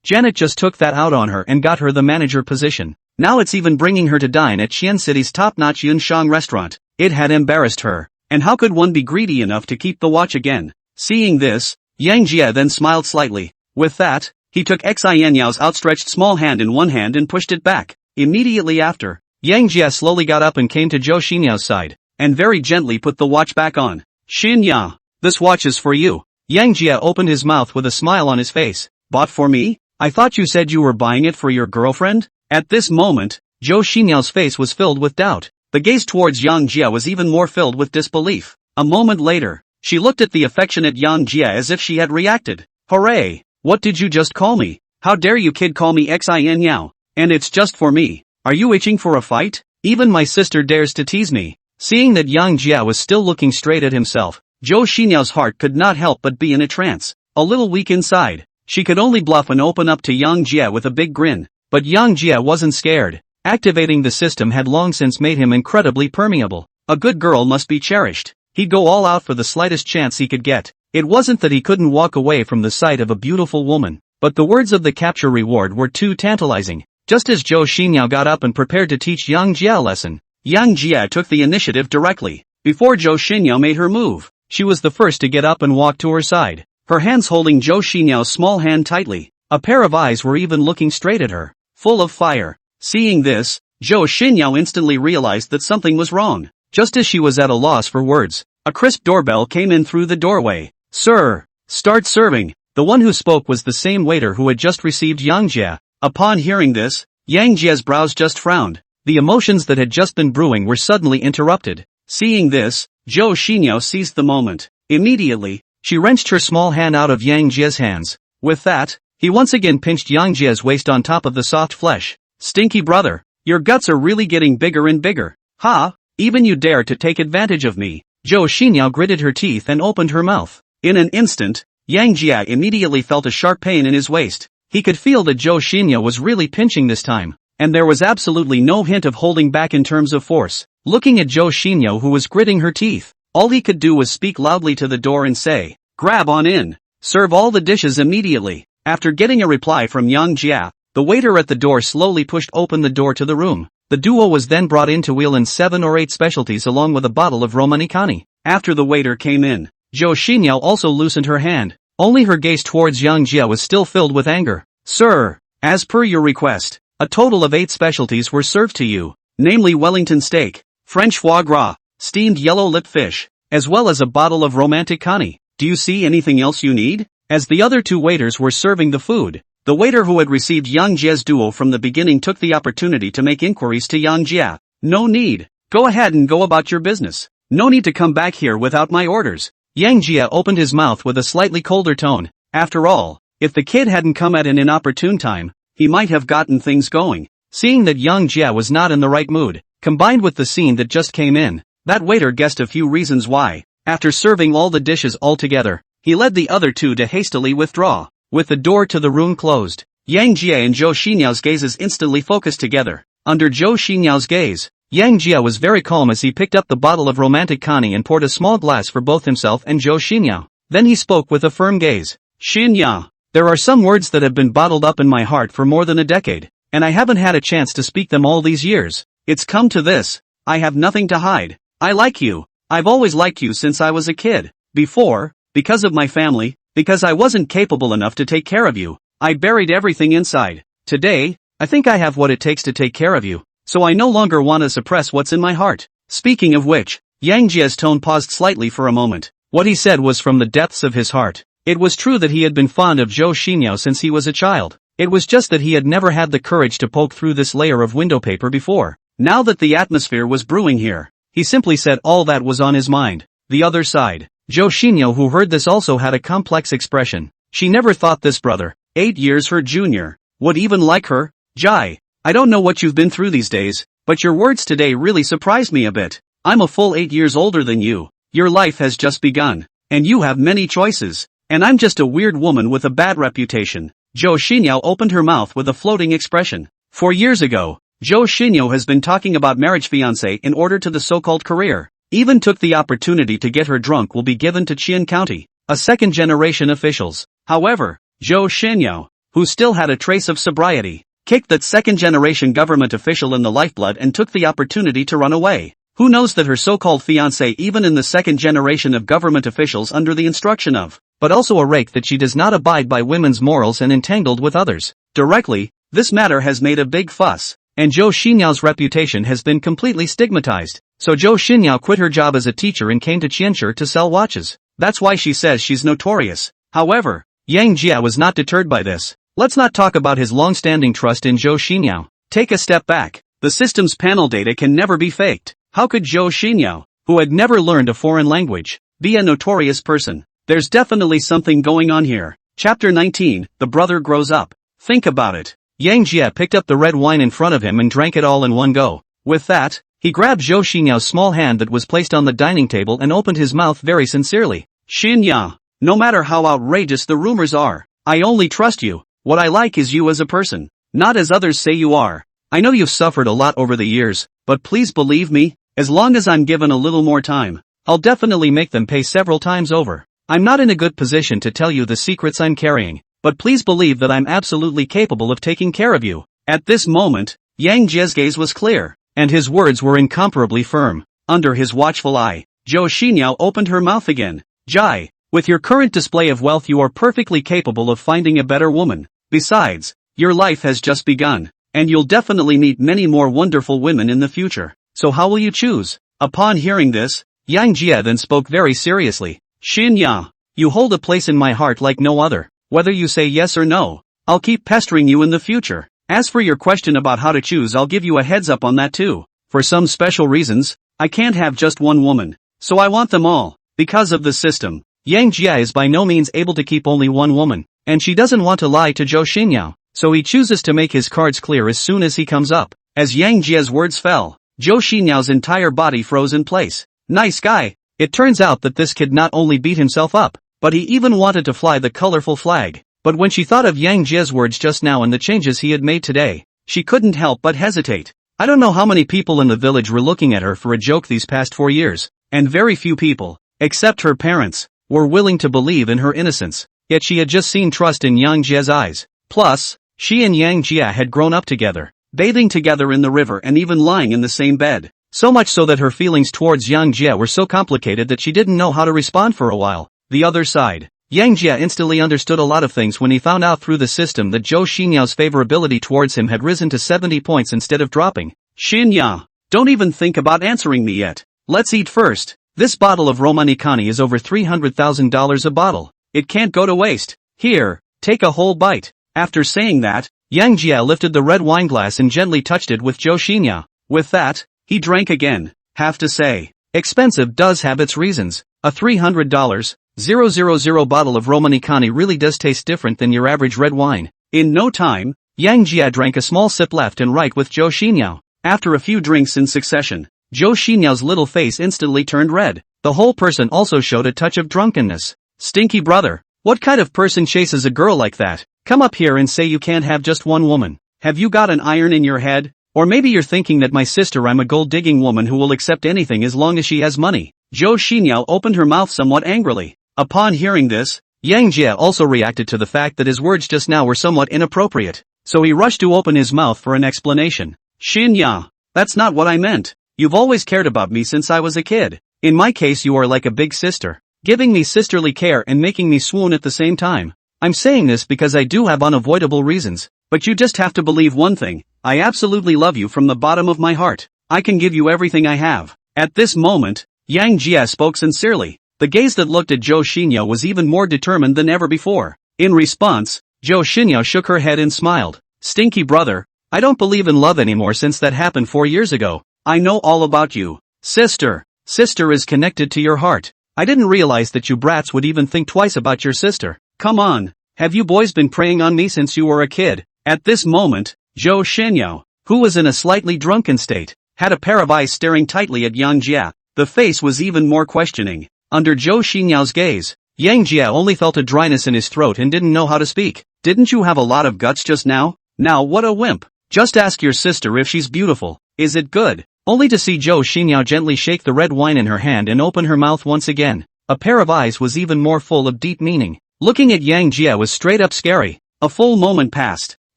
Janet just took that out on her and got her the manager position. Now it's even bringing her to dine at Xian City's top-notch Yunshang restaurant. It had embarrassed her. And how could one be greedy enough to keep the watch again? Seeing this, Yang Jie then smiled slightly. With that, he took Xian Yao's outstretched small hand in one hand and pushed it back. Immediately after, Yang Jie slowly got up and came to Zhou Xinyao's side, and very gently put the watch back on. Xinya, this watch is for you. Yang Jie opened his mouth with a smile on his face. Bought for me? I thought you said you were buying it for your girlfriend? At this moment, Zhou Xinyao's face was filled with doubt. The gaze towards Yang Jie was even more filled with disbelief. A moment later, she looked at the affectionate Yang Jie as if she had reacted. Hooray! What did you just call me? How dare you kid call me Xian Yao? And it's just for me. Are you itching for a fight? Even my sister dares to tease me. Seeing that Yang Jie was still looking straight at himself, Zhou Xinyao's heart could not help but be in a trance. A little weak inside, she could only bluff and open up to Yang Jie with a big grin. But Yang Jie wasn't scared. Activating the system had long since made him incredibly permeable. A good girl must be cherished. He'd go all out for the slightest chance he could get. It wasn't that he couldn't walk away from the sight of a beautiful woman, but the words of the capture reward were too tantalizing. Just as Zhou Xinyao got up and prepared to teach Yang Jie a lesson, Yang Jie took the initiative directly. Before Zhou Xinyao made her move, she was the first to get up and walk to her side, her hands holding Zhou Xinyao's small hand tightly. A pair of eyes were even looking straight at her, full of fire. Seeing this, Zhou Xinyao instantly realized that something was wrong. Just as she was at a loss for words, a crisp doorbell came in through the doorway. Sir, start serving. The one who spoke was the same waiter who had just received Yang Jie. Upon hearing this, Yang Jie's brows just frowned. The emotions that had just been brewing were suddenly interrupted. Seeing this, Zhou Xinyao seized the moment. Immediately, she wrenched her small hand out of Yang Jie's hands. With that, he once again pinched Yang Jie's waist on top of the soft flesh. Stinky brother, your guts are really getting bigger and bigger. Ha, even you dare to take advantage of me. Zhou Xinyao gritted her teeth and opened her mouth. In an instant, Yang Jie immediately felt a sharp pain in his waist. He could feel that Zhou Xinyao was really pinching this time, and there was absolutely no hint of holding back in terms of force. Looking at Zhou Xinyao, who was gritting her teeth, all he could do was speak loudly to the door and say, "Grab on in. Serve all the dishes immediately." After getting a reply from Yang Jie, the waiter at the door slowly pushed open the door to the room. The duo was then brought in to wheel in 7 or 8 specialties along with a bottle of Romanicani. After the waiter came in, Zhou Xinyao also loosened her hand. Only her gaze towards Yang Jie was still filled with anger. Sir, as per your request, a total of 8 specialties were served to you, namely Wellington steak, French foie gras, steamed yellow-lipped fish, as well as a bottle of Romanicani. Do you see anything else you need? As the other 2 waiters were serving the food, the waiter who had received Yang Jie's duo from the beginning took the opportunity to make inquiries to Yang Jie. No need. Go ahead and go about your business. No need to come back here without my orders. Yang Jie opened his mouth with a slightly colder tone. After all, if the kid hadn't come at an inopportune time, he might have gotten things going. Seeing that Yang Jie was not in the right mood, combined with the scene that just came in, that waiter guessed a few reasons why. After serving all the dishes all together, he led the other 2 to hastily withdraw. With the door to the room closed, Yang Jie and Zhou Xinyao's gazes instantly focused together. Under Zhou Xinyao's gaze, Yang Jie was very calm as he picked up the bottle of Romanicani and poured a small glass for both himself and Zhou Xinyao. Then he spoke with a firm gaze. Xinyao, there are some words that have been bottled up in my heart for more than a decade, and I haven't had a chance to speak them all these years. It's come to this. I have nothing to hide. I like you. I've always liked you since I was a kid. Before, because of my family, because I wasn't capable enough to take care of you, I buried everything inside. Today, I think I have what it takes to take care of you, so I no longer want to suppress what's in my heart. Speaking of which, Yang Jie's tone paused slightly for a moment. What he said was from the depths of his heart. It was true that he had been fond of Zhou Xinyao since he was a child. It was just that he had never had the courage to poke through this layer of window paper before. Now that the atmosphere was brewing here, he simply said all that was on his mind. The other side, Zhou Xinyao, who heard this, also had a complex expression. She never thought this brother, 8 years her junior, would even like her. Jai, I don't know what you've been through these days, but your words today really surprised me a bit. I'm a full 8 years older than you. Your life has just begun, and you have many choices, and I'm just a weird woman with a bad reputation. Zhou Xinyao opened her mouth with a floating expression. 4 years ago, Zhou Xinyao has been talking about marriage fiancé in order to the so-called career. Even took the opportunity to get her drunk will be given to Qian County. a second-generation officials. However, Zhou Xinyao, who still had a trace of sobriety, kicked that second-generation government official in the lifeblood and took the opportunity to run away. Who knows that her so-called fiancé even in the second generation of government officials under the instruction of, but also a rake that she does not abide by women's morals and entangled with others. Directly, this matter has made a big fuss, and Zhou Xinyao's reputation has been completely stigmatized. So Zhou Xinyao quit her job as a teacher and came to Qianshi to sell watches. That's why she says she's notorious. However, Yang Jia was not deterred by this. Let's not talk about his long-standing trust in Zhou Xinyao. Take a step back. The system's panel data can never be faked. How could Zhou Xinyao, who had never learned a foreign language, be a notorious person? There's definitely something going on here. Chapter 19, The Brother Grows Up. Think about it. Yang Jia picked up the red wine in front of him and drank it all in one go. With that, he grabbed Zhou Xinyao's small hand that was placed on the dining table and opened his mouth very sincerely. Xinya, no matter how outrageous the rumors are, I only trust you. What I like is you as a person, not as others say you are. I know you've suffered a lot over the years, but please believe me, as long as I'm given a little more time, I'll definitely make them pay several times over. I'm not in a good position to tell you the secrets I'm carrying, but please believe that I'm absolutely capable of taking care of you. At this moment, Yang Jie's gaze was clear, and his words were incomparably firm. Under his watchful eye, Zhou Xinyao opened her mouth again. Jai, with your current display of wealth you are perfectly capable of finding a better woman. Besides, your life has just begun, and you'll definitely meet many more wonderful women in the future. So how will you choose? Upon hearing this, Yang Jia then spoke very seriously. Xinya, you hold a place in my heart like no other. Whether you say yes or no, I'll keep pestering you in the future. As for your question about how to choose, I'll give you a heads up on that too. For some special reasons, I can't have just one woman, so I want them all. Because of the system, Yang Jia is by no means able to keep only one woman, and she doesn't want to lie to Zhou Xinyao, so he chooses to make his cards clear as soon as he comes up. As Yang Jia's words fell, Zhou Xinyao's entire body froze in place. Nice guy. It turns out that this kid not only beat himself up, but he even wanted to fly the colorful flag. But when she thought of Yang Jie's words just now and the changes he had made today, she couldn't help but hesitate. I don't know how many people in the village were looking at her for a joke these past 4 years, and very few people, except her parents, were willing to believe in her innocence. Yet she had just seen trust in Yang Jie's eyes. Plus, she and Yang Jia had grown up together, bathing together in the river and even lying in the same bed. So much so that her feelings towards Yang Jia were so complicated that she didn't know how to respond for a while. The other side. Yang Jia instantly understood a lot of things when he found out through the system that Zhou Xinyao's favorability towards him had risen to 70 points instead of dropping. Xinya, don't even think about answering me yet. Let's eat first. This bottle of Romanikani is over $300,000 a bottle. It can't go to waste. Here, take a whole bite. After saying that, Yang Jia lifted the red wine glass and gently touched it with Zhou Xinyao. With that, he drank again. Have to say, expensive does have its reasons. A $300,000 bottle of Romanikani really does taste different than your average red wine. In no time, Yang Jia drank a small sip left and right with Zhou Xinyao. After a few drinks in succession, Zhou Xinyao's little face instantly turned red. The whole person also showed a touch of drunkenness. Stinky brother, what kind of person chases a girl like that? Come up here and say you can't have just one woman. Have you got an iron in your head? Or maybe you're thinking that my sister I'm a gold-digging woman who will accept anything as long as she has money. Zhou Xinyao opened her mouth somewhat angrily. Upon hearing this, Yang Jia also reacted to the fact that his words just now were somewhat inappropriate, so he rushed to open his mouth for an explanation. Xinya, that's not what I meant. You've always cared about me since I was a kid. In my case you are like a big sister, giving me sisterly care and making me swoon at the same time. I'm saying this because I do have unavoidable reasons, but you just have to believe one thing, I absolutely love you from the bottom of my heart. I can give you everything I have. At this moment, Yang Jia spoke sincerely. The gaze that looked at Zhou Xinyao was even more determined than ever before. In response, Zhou Xinyao shook her head and smiled. Stinky brother, I don't believe in love anymore since that happened 4 years ago. I know all about you. Sister. Sister is connected to your heart. I didn't realize that you brats would even think twice about your sister. Come on. Have you boys been preying on me since you were a kid? At this moment, Zhou Xinyao, who was in a slightly drunken state, had a pair of eyes staring tightly at Yang Jia. The face was even more questioning. Under Zhou Xinyao's gaze, Yang Jia only felt a dryness in his throat and didn't know how to speak. Didn't you have a lot of guts just now? Now what a wimp. Just ask your sister if she's beautiful. Is it good? Only to see Zhou Xinyao gently shake the red wine in her hand and open her mouth once again. a pair of eyes was even more full of deep meaning. Looking at Yang Jia was straight up scary. A full moment passed.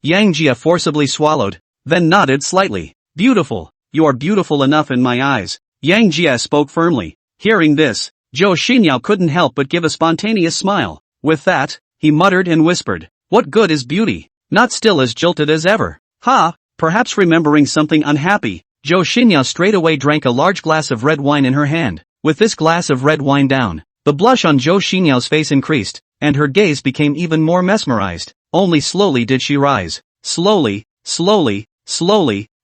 Yang Jia forcibly swallowed, then nodded slightly. Beautiful. You are beautiful enough in my eyes. Yang Jia spoke firmly. Hearing this, Zhou Xinyao couldn't help but give a spontaneous smile. With that, he muttered and whispered, what good is beauty? Not still as jilted as ever. Ha! Perhaps remembering something unhappy, Zhou Xinyao straightaway drank a large glass of red wine in her hand. With this glass of red wine down, the blush on Zhou Xinyao's face increased, and her gaze became even more mesmerized. Only slowly did she rise. Slowly,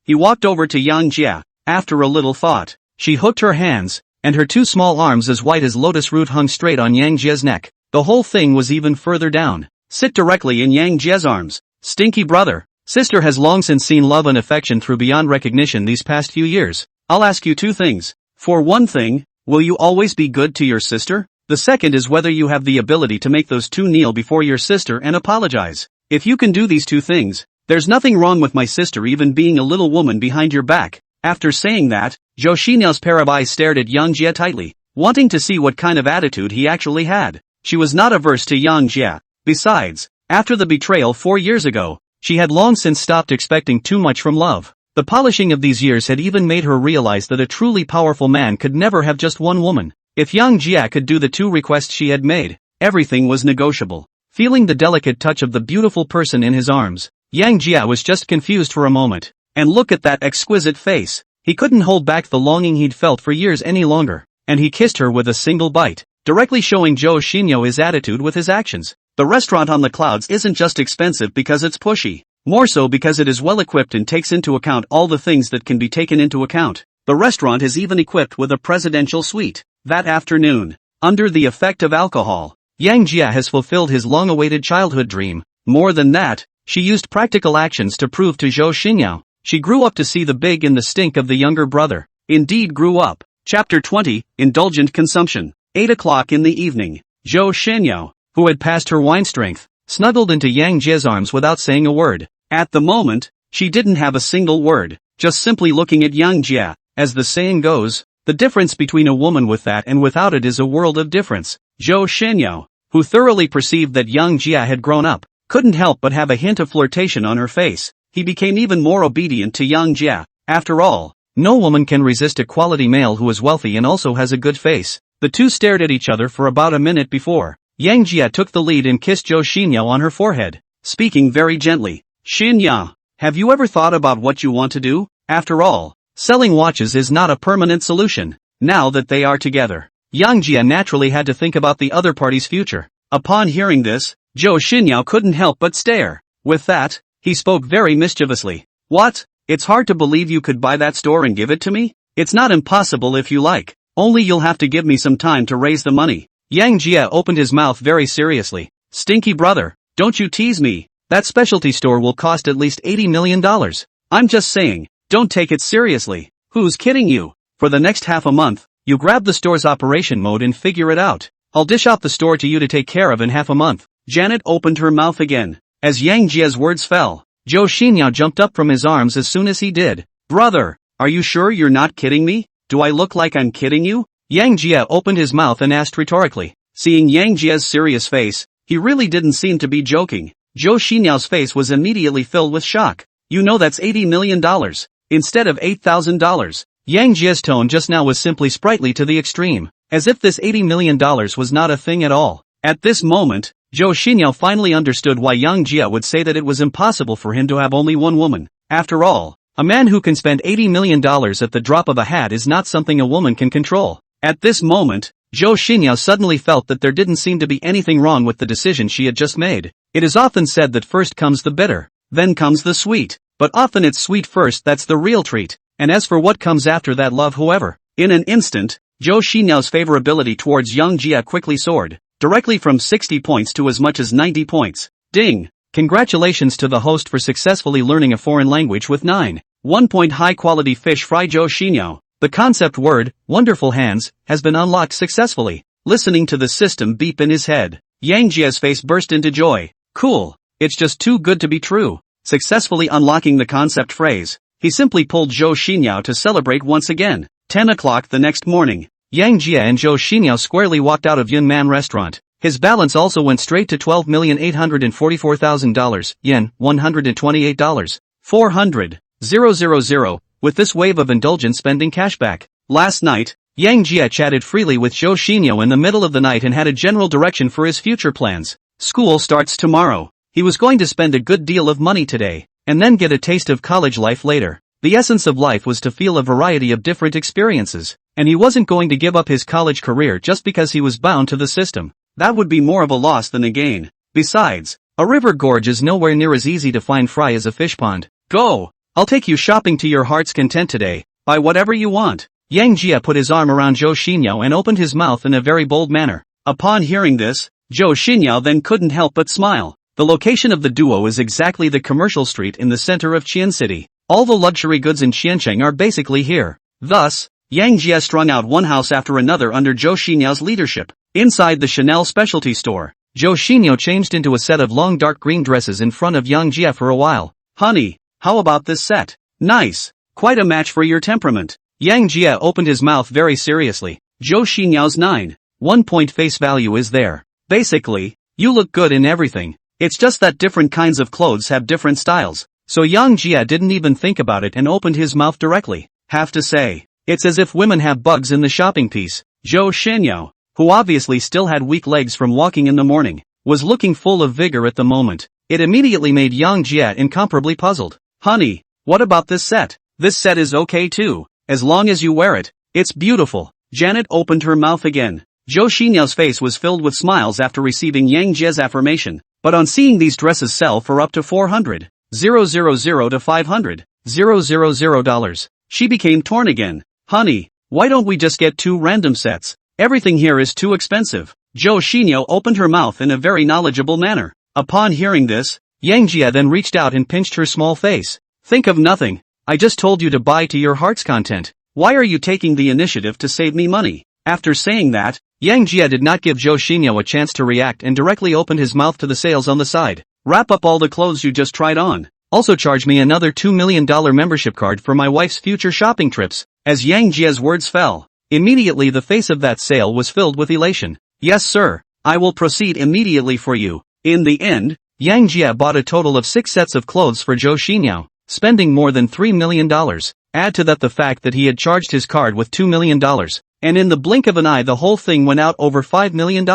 he walked over to Yang Jia. After a little thought, she hooked her hands, and her two small arms as white as lotus root hung straight on Yang Jia's neck. The whole thing was even further down. Sit directly in Yang Jia's arms. Stinky brother. Sister has long since seen love and affection through beyond recognition these past few years. I'll ask you two things. For one thing, will you always be good to your sister? The second is whether you have the ability to make those two kneel before your sister and apologize. If you can do these two things, there's nothing wrong with my sister even being a little woman behind your back. After saying that, Zhou Xinyao pair of eyes stared at Yang Jia tightly, wanting to see what kind of attitude he actually had. She was not averse to Yang Jia. Besides, after the betrayal 4 years ago, she had long since stopped expecting too much from love. The polishing of these years had even made her realize that a truly powerful man could never have just one woman. If Yang Jia could do the two requests she had made, everything was negotiable. Feeling the delicate touch of the beautiful person in his arms, Yang Jia was just confused for a moment. And look at that exquisite face. He couldn't hold back the longing he'd felt for years any longer, and he kissed her with a single bite, directly showing Zhou Xinyao his attitude with his actions. The restaurant on the clouds isn't just expensive because it's pushy, more so because it is well equipped and takes into account all the things that can be taken into account. The restaurant is even equipped with a presidential suite. That afternoon, under the effect of alcohol, Yang Jia has fulfilled his long-awaited childhood dream. More than that, she used practical actions to prove to Zhou Xinyao she grew up to see the big and the stink of the younger brother. Indeed grew up. Chapter 20, Indulgent Consumption. 8 o'clock in the evening. Zhou Xinyao, who had passed her wine strength, snuggled into Yang Jia's arms without saying a word. At the moment, she didn't have a single word, just simply looking at Yang Jia. As the saying goes, the difference between a woman with that and without it is a world of difference. Zhou Xinyao, who thoroughly perceived that Yang Jia had grown up, couldn't help but have a hint of flirtation on her face. He became even more obedient to Yang Jia. After all, no woman can resist a quality male who is wealthy and also has a good face. The two stared at each other for about a minute before Yang Jia took the lead and kissed Zhou Xinyao on her forehead, speaking very gently. Xinyao, have you ever thought about what you want to do? After all, selling watches is not a permanent solution. Now that they are together, Yang Jia naturally had to think about the other party's future. Upon hearing this, Zhou Xinyao couldn't help but stare. With that, he spoke very mischievously. What? It's hard to believe you could buy that store and give it to me? It's not impossible if you like. Only you'll have to give me some time to raise the money. Yang Jia opened his mouth very seriously. Stinky brother, don't you tease me. That specialty store will cost at least $80 million. I'm just saying, don't take it seriously. Who's kidding you? For the next half a month, you grab the store's operation mode and figure it out. I'll dish out the store to you to take care of in half a month. Janet opened her mouth again. As Yang Jia's words fell, Zhou Xinyao jumped up from his arms as soon as he did. Brother, are you sure you're not kidding me? Do I look like I'm kidding you? Yang Jia opened his mouth and asked rhetorically. Seeing Yang Jia's serious face, he really didn't seem to be joking. Zhou Xinyao face was immediately filled with shock. You know that's $80 million, instead of $8,000. Yang Jia's tone just now was simply sprightly to the extreme, as if this $80 million was not a thing at all. At this moment, Zhou Xinyao finally understood why Yang Jia would say that it was impossible for him to have only one woman. After all, a man who can spend $80 million at the drop of a hat is not something a woman can control. At this moment, Zhou Xinyao suddenly felt that there didn't seem to be anything wrong with the decision she had just made. It is often said that first comes the bitter, then comes the sweet. But often it's sweet first that's the real treat. And as for what comes after that, love whoever. In an instant, Zhou Xinyao's favorability towards Yang Jia quickly soared, directly from 60 points to as much as 90 points. Ding! Congratulations to the host for successfully learning a foreign language with 1 point high-quality fish fry. Zhou Xinyao. The concept word, wonderful hands, has been unlocked successfully. Listening to the system beep in his head, Yang Jia's face burst into joy. Cool. It's just too good to be true. Successfully unlocking the concept phrase, he simply pulled Zhou Xinyao to celebrate once again. 10 o'clock the next morning. Yang Jia and Zhou Xinyao squarely walked out of Yun Man restaurant. His balance also went straight to $12,844,000, yen, $128. 400,000, with this wave of indulgent spending cashback. Last night, Yang Jia chatted freely with Zhou Xinyao in the middle of the night and had a general direction for his future plans. School starts tomorrow. He was going to spend a good deal of money today, and then get a taste of college life later. The essence of life was to feel a variety of different experiences, and he wasn't going to give up his college career just because he was bound to the system. That would be more of a loss than a gain. Besides, a river gorge is nowhere near as easy to find fry as a fish pond. Go! I'll take you shopping to your heart's content today. Buy whatever you want. Yang Jia put his arm around Zhou Xinyao and opened his mouth in a very bold manner. Upon hearing this, Zhou Xinyao then couldn't help but smile. The location of the duo is exactly the commercial street in the center of Qian City. All the luxury goods in Qiancheng are basically here. Thus, Yang Jia strung out one house after another under Zhou Xinyao's leadership. Inside the Chanel specialty store, Zhou Xinyao changed into a set of long dark green dresses in front of Yang Jia for a while. Honey, how about this set? Nice. Quite a match for your temperament. Yang Jia opened his mouth very seriously. Zhou Xinyao's 9.1 point face value is there. Basically, you look good in everything. It's just that different kinds of clothes have different styles. So Yang Jia didn't even think about it and opened his mouth directly. Have to say, it's as if women have bugs in the shopping piece. Zhou Xinyao, who obviously still had weak legs from walking in the morning, was looking full of vigor at the moment. It immediately made Yang Jia incomparably puzzled. Honey, what about this set? This set is okay too, as long as you wear it. It's beautiful. Janet opened her mouth again. Zhou Xinyao's face was filled with smiles after receiving Yang Jia's affirmation, but on seeing these dresses sell for up to $400,000 to $500,000, she became torn again. Honey, why don't we just get 2 random sets? Everything here is too expensive. Zhou Xinyao opened her mouth in a very knowledgeable manner. Upon hearing this, Yang Jia then reached out and pinched her small face. Think of nothing. I just told you to buy to your heart's content. Why are you taking the initiative to save me money? After saying that, Yang Jia did not give Zhou Xinyao a chance to react and directly opened his mouth to the sales on the side. Wrap up all the clothes you just tried on. Also charge me another $2 million membership card for my wife's future shopping trips. As Yang Jia's words fell, immediately the face of that sale was filled with elation. Yes sir, I will proceed immediately for you. In the end, Yang Jia bought a total of 6 sets of clothes for Zhou Xinyao, spending more than $3 million. Add to that the fact that he had charged his card with $2 million, and in the blink of an eye the whole thing went out over $5 million.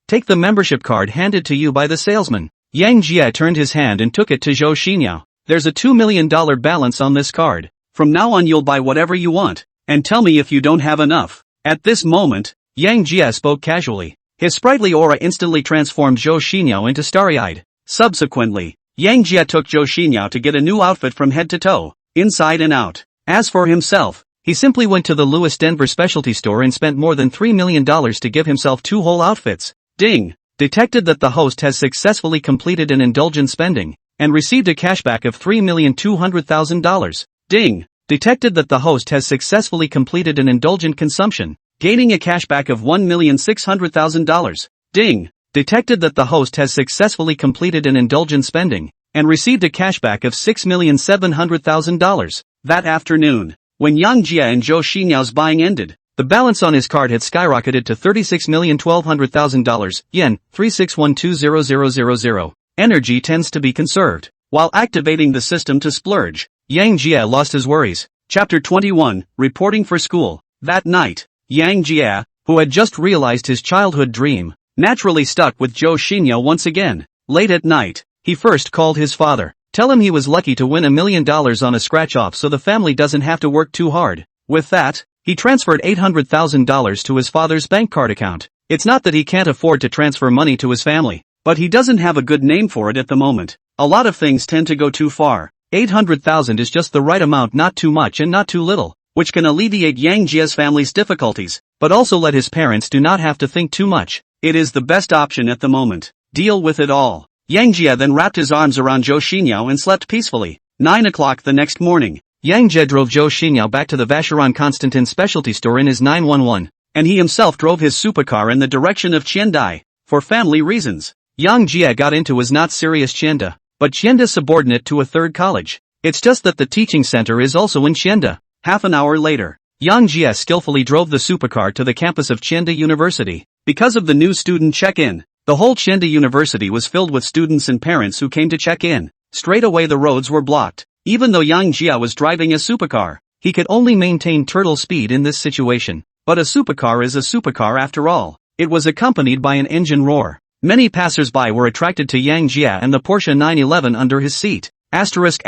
Take the membership card handed to you by the salesman. Yang Jia turned his hand and took it to Zhou Xinyao. There's a $2 million balance on this card. From now on you'll buy whatever you want, and tell me if you don't have enough. At this moment, Yang Jia spoke casually. His sprightly aura instantly transformed Zhou Xinyao into starry-eyed. Subsequently, Yang Jia took Zhou Xinyao to get a new outfit from head to toe, inside and out. As for himself, he simply went to the Louis Denver specialty store and spent more than $3 million to give himself 2 whole outfits. Ding! Detected that the host has successfully completed an indulgent spending, and received a cashback of $3,200,000. Ding! Detected that the host has successfully completed an indulgent consumption, gaining a cashback of $1,600,000. Ding! Detected that the host has successfully completed an indulgent spending, and received a cashback of $6,700,000. That afternoon, when Yang Jia and Zhou Xinyao's buying ended, the balance on his card had skyrocketed to $36,120,000, yen, 3612000. Energy tends to be conserved, while activating the system to splurge. Yang Jia lost his worries. Chapter 21, Reporting for School. That night, Yang Jia, who had just realized his childhood dream, naturally stuck with Zhou Xinyao once again. Late at night, he first called his father. Tell him he was lucky to win $1 million on a scratch-off so the family doesn't have to work too hard. With that, he transferred $800,000 to his father's bank card account. It's not that he can't afford to transfer money to his family, but he doesn't have a good name for it at the moment. A lot of things tend to go too far. 800,000 is just the right amount, not too much and not too little, which can alleviate Yang Jia's family's difficulties, but also let his parents do not have to think too much. It is the best option at the moment. Deal with it all. Yang Jia then wrapped his arms around Zhou Xinyao and slept peacefully. 9 o'clock the next morning, Yang Jia drove Zhou Xinyao back to the Vacheron Constantin specialty store in his 911, and he himself drove his supercar in the direction of Qiandai. For family reasons, Yang Jia got into was not serious Qianda, but Qianda subordinate to a third college. It's just that the teaching center is also in Qianda. Half an hour later, Yang Jia skillfully drove the supercar to the campus of Chengde University. Because of the new student check-in, the whole Chengde University was filled with students and parents who came to check in. Straight away the roads were blocked. Even though Yang Jia was driving a supercar, he could only maintain turtle speed in this situation. But a supercar is a supercar after all. It was accompanied by an engine roar. Many passers-by were attracted to Yang Jia and the Porsche 911 under his seat. Asterisk.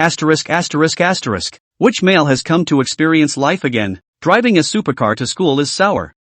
Which male has come to experience life again? Driving a supercar to school is sour.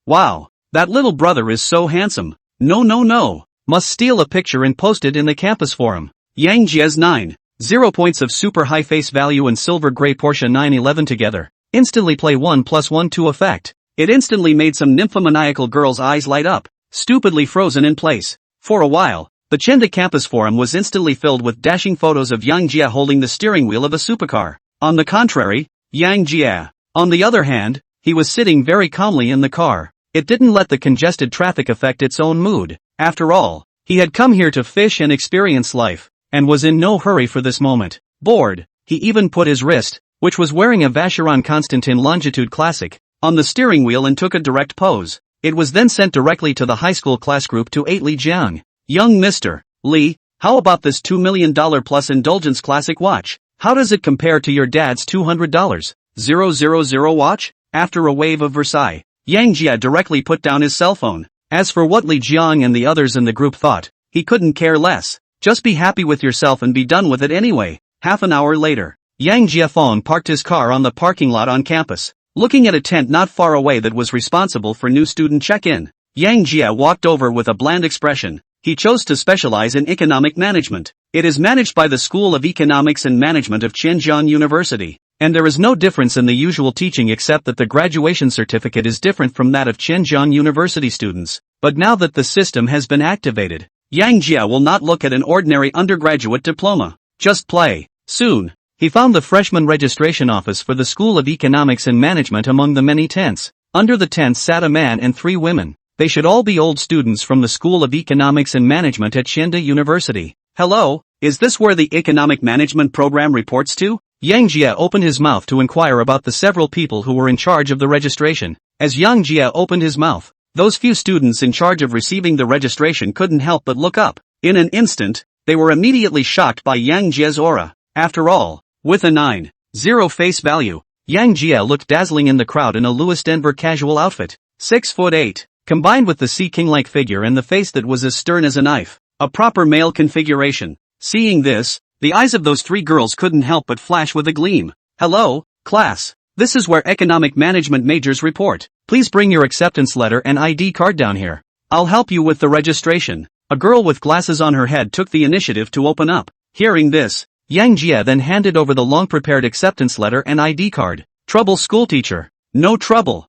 Wow. That little brother is so handsome. No. Must steal a picture and post it in the campus forum. Yang Jia's 9.0 points of super high face value and silver gray Porsche 911 together instantly play 1+1 to effect. It instantly made some nymphomaniacal girl's eyes light up, stupidly frozen in place. For a while, the Chengde campus forum was instantly filled with dashing photos of Yang Jia holding the steering wheel of a supercar. On the contrary, Yang Jia, on the other hand, he was sitting very calmly in the car. It didn't let the congested traffic affect its own mood. After all, he had come here to fish and experience life, and was in no hurry for this moment. Bored, he even put his wrist, which was wearing a Vacheron Constantin Longitude Classic, on the steering wheel and took a direct pose. It was then sent directly to the high school class group to 8 Li Jiang. Young Mr. Li, how about this $2 million plus Indulgence classic watch? How does it compare to your dad's $200,000 watch? After a wave of Versailles, Yang Jia directly put down his cell phone. As for what Li Jiang and the others in the group thought, he couldn't care less. Just be happy with yourself and be done with it anyway. Half an hour later, Yang Jiafeng parked his car on the parking lot on campus, looking at a tent not far away that was responsible for new student check-in. Yang Jia walked over with a bland expression. He chose to specialize in economic management. It is managed by the School of Economics and Management of Zhenjiang University, and there is no difference in the usual teaching except that the graduation certificate is different from that of Zhenjiang University students. But now that the system has been activated, Yang Jia will not look at an ordinary undergraduate diploma. Just play. Soon, he found the freshman registration office for the School of Economics and Management among the many tents. Under the tents sat a man and 3 women. They should all be old students from the School of Economics and Management at Chengde University. Hello, is this where the economic management program reports to? Yang Jia opened his mouth to inquire about the several people who were in charge of the registration. As Yang Jia opened his mouth, those few students in charge of receiving the registration couldn't help but look up. In an instant, they were immediately shocked by Yang Jia's aura. After all, with a 9.0 face value, Yang Jia looked dazzling in the crowd in a Louis Denver casual outfit. 6'8", combined with the Sea King-like figure and the face that was as stern as a knife. A proper male configuration. Seeing this, the eyes of those 3 girls couldn't help but flash with a gleam. Hello, class. This is where economic management majors report. Please bring your acceptance letter and ID card down here. I'll help you with the registration. A girl with glasses on her head took the initiative to open up. Hearing this, Yang Jia then handed over the long-prepared acceptance letter and ID card. Trouble schoolteacher. No trouble.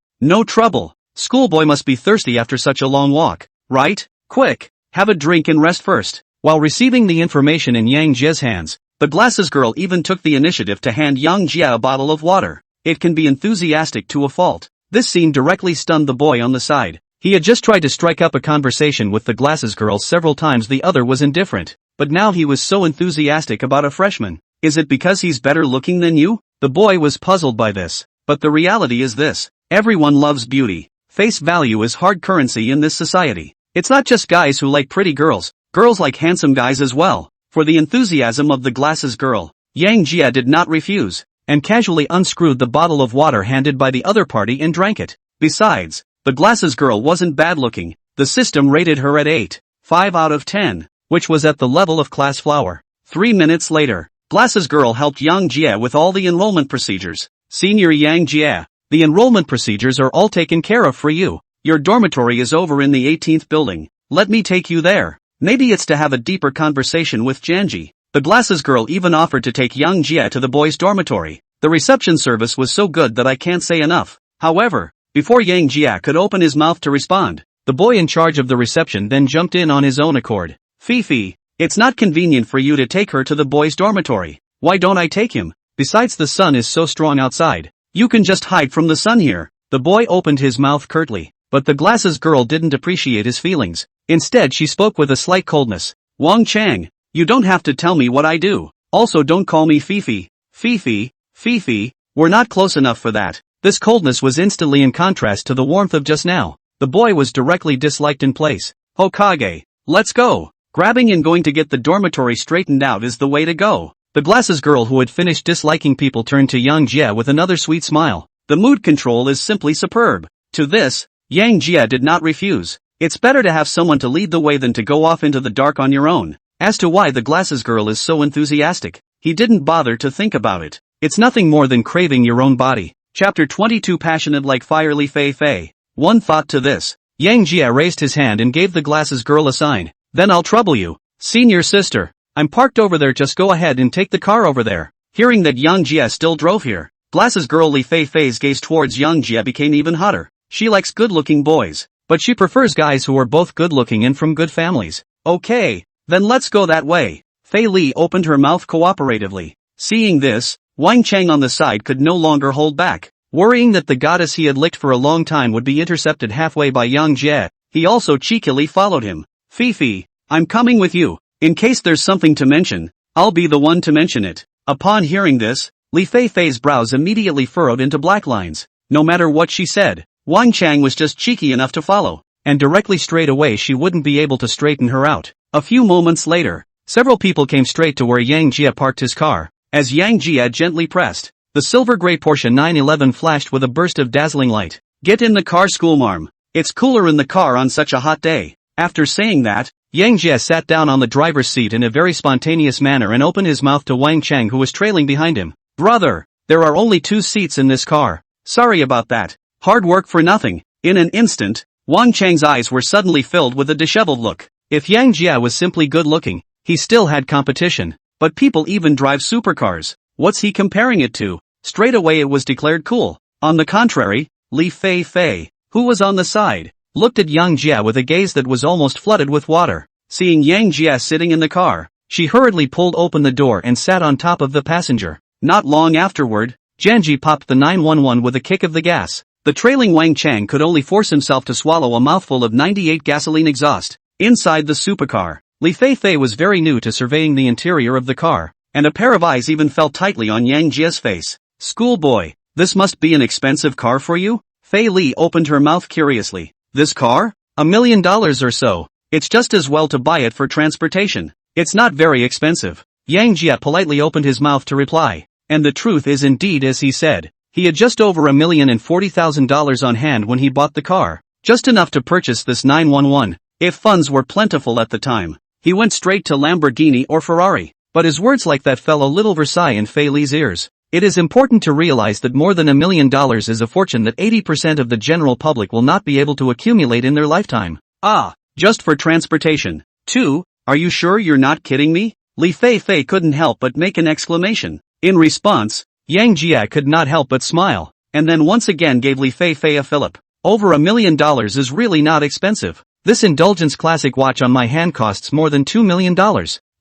Schoolboy must be thirsty after such a long walk, right? Quick, have a drink and rest first. While receiving the information in Yang Jia's hands, the glasses girl even took the initiative to hand Yang Jia a bottle of water. It can be enthusiastic to a fault. This scene directly stunned the boy on the side. He had just tried to strike up a conversation with the glasses girl several times. The other was indifferent, but now he was so enthusiastic about a freshman. Is it because he's better looking than you? The boy was puzzled by this, but the reality is this. Everyone loves beauty. Face value is hard currency in this society. It's not just guys who like pretty girls, girls like handsome guys as well. For the enthusiasm of the glasses girl, Yang Jia did not refuse, and casually unscrewed the bottle of water handed by the other party and drank it. Besides, the glasses girl wasn't bad looking. The system rated her at 8.5 out of 10, which was at the level of class flower. 3 minutes later, glasses girl helped Yang Jia with all the enrollment procedures. Senior Yang Jia, the enrollment procedures are all taken care of for you. Your dormitory is over in the 18th building. Let me take you there. Maybe it's to have a deeper conversation with Janji. The glasses girl even offered to take Yang Jia to the boys' dormitory. The reception service was so good that I can't say enough. However, before Yang Jia could open his mouth to respond, the boy in charge of the reception then jumped in on his own accord. Fifi, it's not convenient for you to take her to the boys' dormitory. Why don't I take him? Besides, the sun is so strong outside. You can just hide from the sun here. The boy opened his mouth curtly, but the glasses girl didn't appreciate his feelings. Instead, she spoke with a slight coldness. Wang Chang, you don't have to tell me what I do. Also, don't call me Fifi. Fifi, we're not close enough for that. This coldness was instantly in contrast to the warmth of just now. The boy was directly disliked in place. Hokage, let's go. Grabbing and going to get the dormitory straightened out is the way to go. The glasses girl who had finished disliking people turned to Yang Jie with another sweet smile. The mood control is simply superb. To this, Yang Jie did not refuse. It's better to have someone to lead the way than to go off into the dark on your own. As to why the glasses girl is so enthusiastic, he didn't bother to think about it. It's nothing more than craving your own body. Chapter 22 Passionate like fire. Li Fei Fei. One thought to this. Yang Jie raised his hand and gave the glasses girl a sign. Then I'll trouble you. Senior sister. I'm parked over there, just go ahead and take the car over there. Hearing that Yang Jie still drove here, glasses girl Li Fei Fei's gaze towards Yang Jie became even hotter. She likes good-looking boys, but she prefers guys who are both good-looking and from good families. Okay, then let's go that way. Fei Li opened her mouth cooperatively. Seeing this, Wang Chang on the side could no longer hold back. Worrying that the goddess he had licked for a long time would be intercepted halfway by Yang Jie, he also cheekily followed him. Fifi, I'm coming with you. In case there's something to mention, I'll be the one to mention it. Upon hearing this, Li Fei Fei's brows immediately furrowed into black lines. No matter what she said, Wang Chang was just cheeky enough to follow, and directly straight away she wouldn't be able to straighten her out. A few moments later, several people came straight to where Yang Jie parked his car. As Yang Jie gently pressed, the silver-gray Porsche 911 flashed with a burst of dazzling light. Get in the car, schoolmarm. It's cooler in the car on such a hot day. After saying that, Yang Jie sat down on the driver's seat in a very spontaneous manner and opened his mouth to Wang Chang, who was trailing behind him. Brother, there are only 2 seats in this car. Sorry about that. Hard work for nothing. In an instant, Wang Chang's eyes were suddenly filled with a disheveled look. If Yang Jie was simply good-looking, he still had competition. But people even drive supercars. What's he comparing it to? Straight away it was declared cool. On the contrary, Li Fei Fei, who was on the side, looked at Yang Jie with a gaze that was almost flooded with water. Seeing Yang Jie sitting in the car, she hurriedly pulled open the door and sat on top of the passenger. Not long afterward, Janji popped the 911 with a kick of the gas. The trailing Wang Chang could only force himself to swallow a mouthful of 98 gasoline exhaust. Inside the supercar, Li Fei Fei was very new to surveying the interior of the car, and a pair of eyes even fell tightly on Yang Jie's face. Schoolboy, this must be an expensive car for you? Fei Li opened her mouth curiously. This car? $1 million or so. It's just as well to buy it for transportation. It's not very expensive. Yang Jie politely opened his mouth to reply. And the truth is indeed as he said. He had just over $1,040,000 on hand when he bought the car. Just enough to purchase this 911. If funds were plentiful at the time, he went straight to Lamborghini or Ferrari. But his words like that fell a little Versailles in Fei Li's ears. It is important to realize that more than $1 million is a fortune that 80% of the general public will not be able to accumulate in their lifetime. Ah, just for transportation. Too? Are you sure you're not kidding me? Li Fei Fei couldn't help but make an exclamation. In response, Yang Jie could not help but smile, and then once again gave Li Fei Fei a fillip. Over $1 million is really not expensive. This Indulgence classic watch on my hand costs more than $2 million.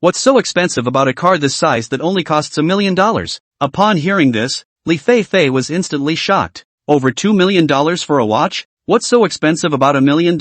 What's so expensive about a car this size that only costs $1 million? Upon hearing this, Li Fei Fei was instantly shocked. Over $2 million for a watch? What's so expensive about $1 million?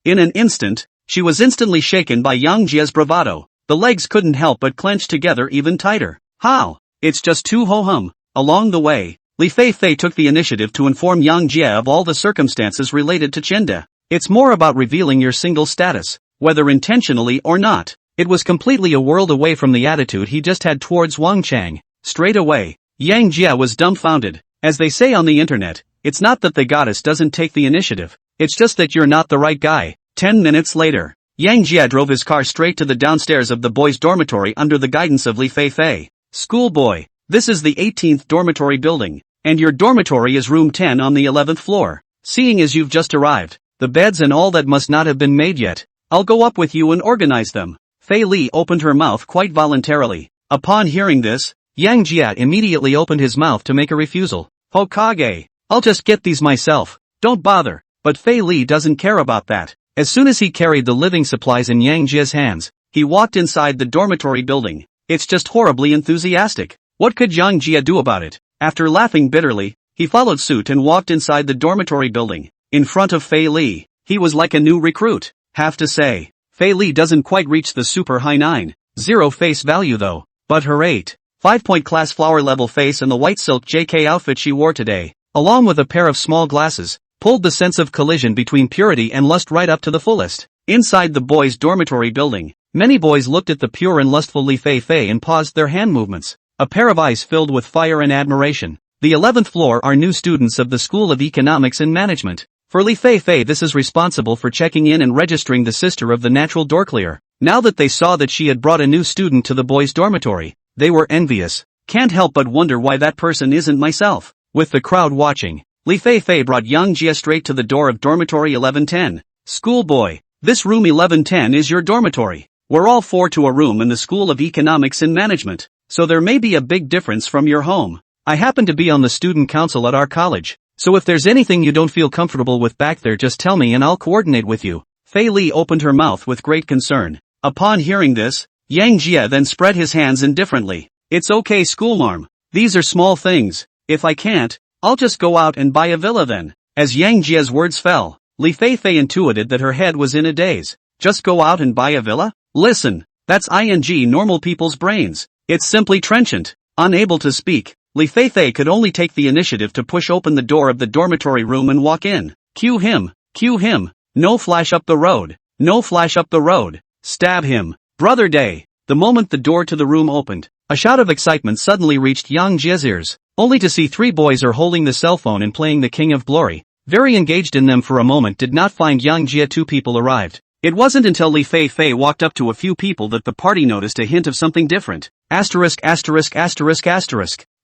In an instant, she was instantly shaken by Yang Jie's bravado. The legs couldn't help but clench together even tighter. How? It's just too ho-hum. Along the way, Li Fei Fei took the initiative to inform Yang Jie of all the circumstances related to Chinda. It's more about revealing your single status, whether intentionally or not. It was completely a world away from the attitude he just had towards Wang Chang. Straight away, Yang Jie was dumbfounded. As they say on the internet, it's not that the goddess doesn't take the initiative, it's just that you're not the right guy. 10 minutes later, Yang Jie drove his car straight to the downstairs of the boys' dormitory under the guidance of Li Fei Fei. Schoolboy, this is the 18th dormitory building, and your dormitory is room 10 on the 11th floor. Seeing as you've just arrived, the beds and all that must not have been made yet. I'll go up with you and organize them. Fei Li opened her mouth quite voluntarily. Upon hearing this, Yang Jie immediately opened his mouth to make a refusal. Hokage, I'll just get these myself. Don't bother. But Fei Li doesn't care about that. As soon as he carried the living supplies in Yang Jie's hands, he walked inside the dormitory building. It's just horribly enthusiastic. What could Yang Jie do about it? After laughing bitterly, he followed suit and walked inside the dormitory building. In front of Fei Li, he was like a new recruit. Have to say, Fei Li doesn't quite reach the super high 9.0 face value though, but her 8.5 class flower level face and the white silk JK outfit she wore today, along with a pair of small glasses, pulled the sense of collision between purity and lust right up to the fullest. Inside the boys' dormitory building, many boys looked at the pure and lustful Li Fei and paused their hand movements, a pair of eyes filled with fire and admiration. The 11th floor are new students of the School of Economics and Management. For Li Fei, this is responsible for checking in and registering the sister of the natural doorclear. Now that they saw that she had brought a new student to the boys' dormitory, they were envious. Can't help but wonder why that person isn't myself. With the crowd watching, Li Fei brought Yang Jia straight to the door of dormitory 1110. Schoolboy, this room 1110 is your dormitory. We're all four to a room in the School of Economics and Management, so there may be a big difference from your home. I happen to be on the student council at our college, so if there's anything you don't feel comfortable with back there, just tell me and I'll coordinate with you. Fei Li opened her mouth with great concern. Upon hearing this, Yang Jia then spread his hands indifferently. It's okay, schoolmarm. These are small things. If I can't, I'll just go out and buy a villa then. As Yang Jia's words fell, Li Fei intuited that her head was in a daze. Just go out and buy a villa? Listen, that's ing normal people's brains. It's simply trenchant. Unable to speak, Li Fei could only take the initiative to push open the door of the dormitory room and walk in. Cue him. No flash up the road. No flash up the road. Stab him. Brother Day. The moment the door to the room opened, a shout of excitement suddenly reached Yang Jia's ears, only to see three boys are holding the cell phone and playing the King of Glory. Very engaged in them for a moment, did not find Yang Jia. Two people arrived. It wasn't until Li Fei walked up to a few people that the party noticed a hint of something different. Asterisk.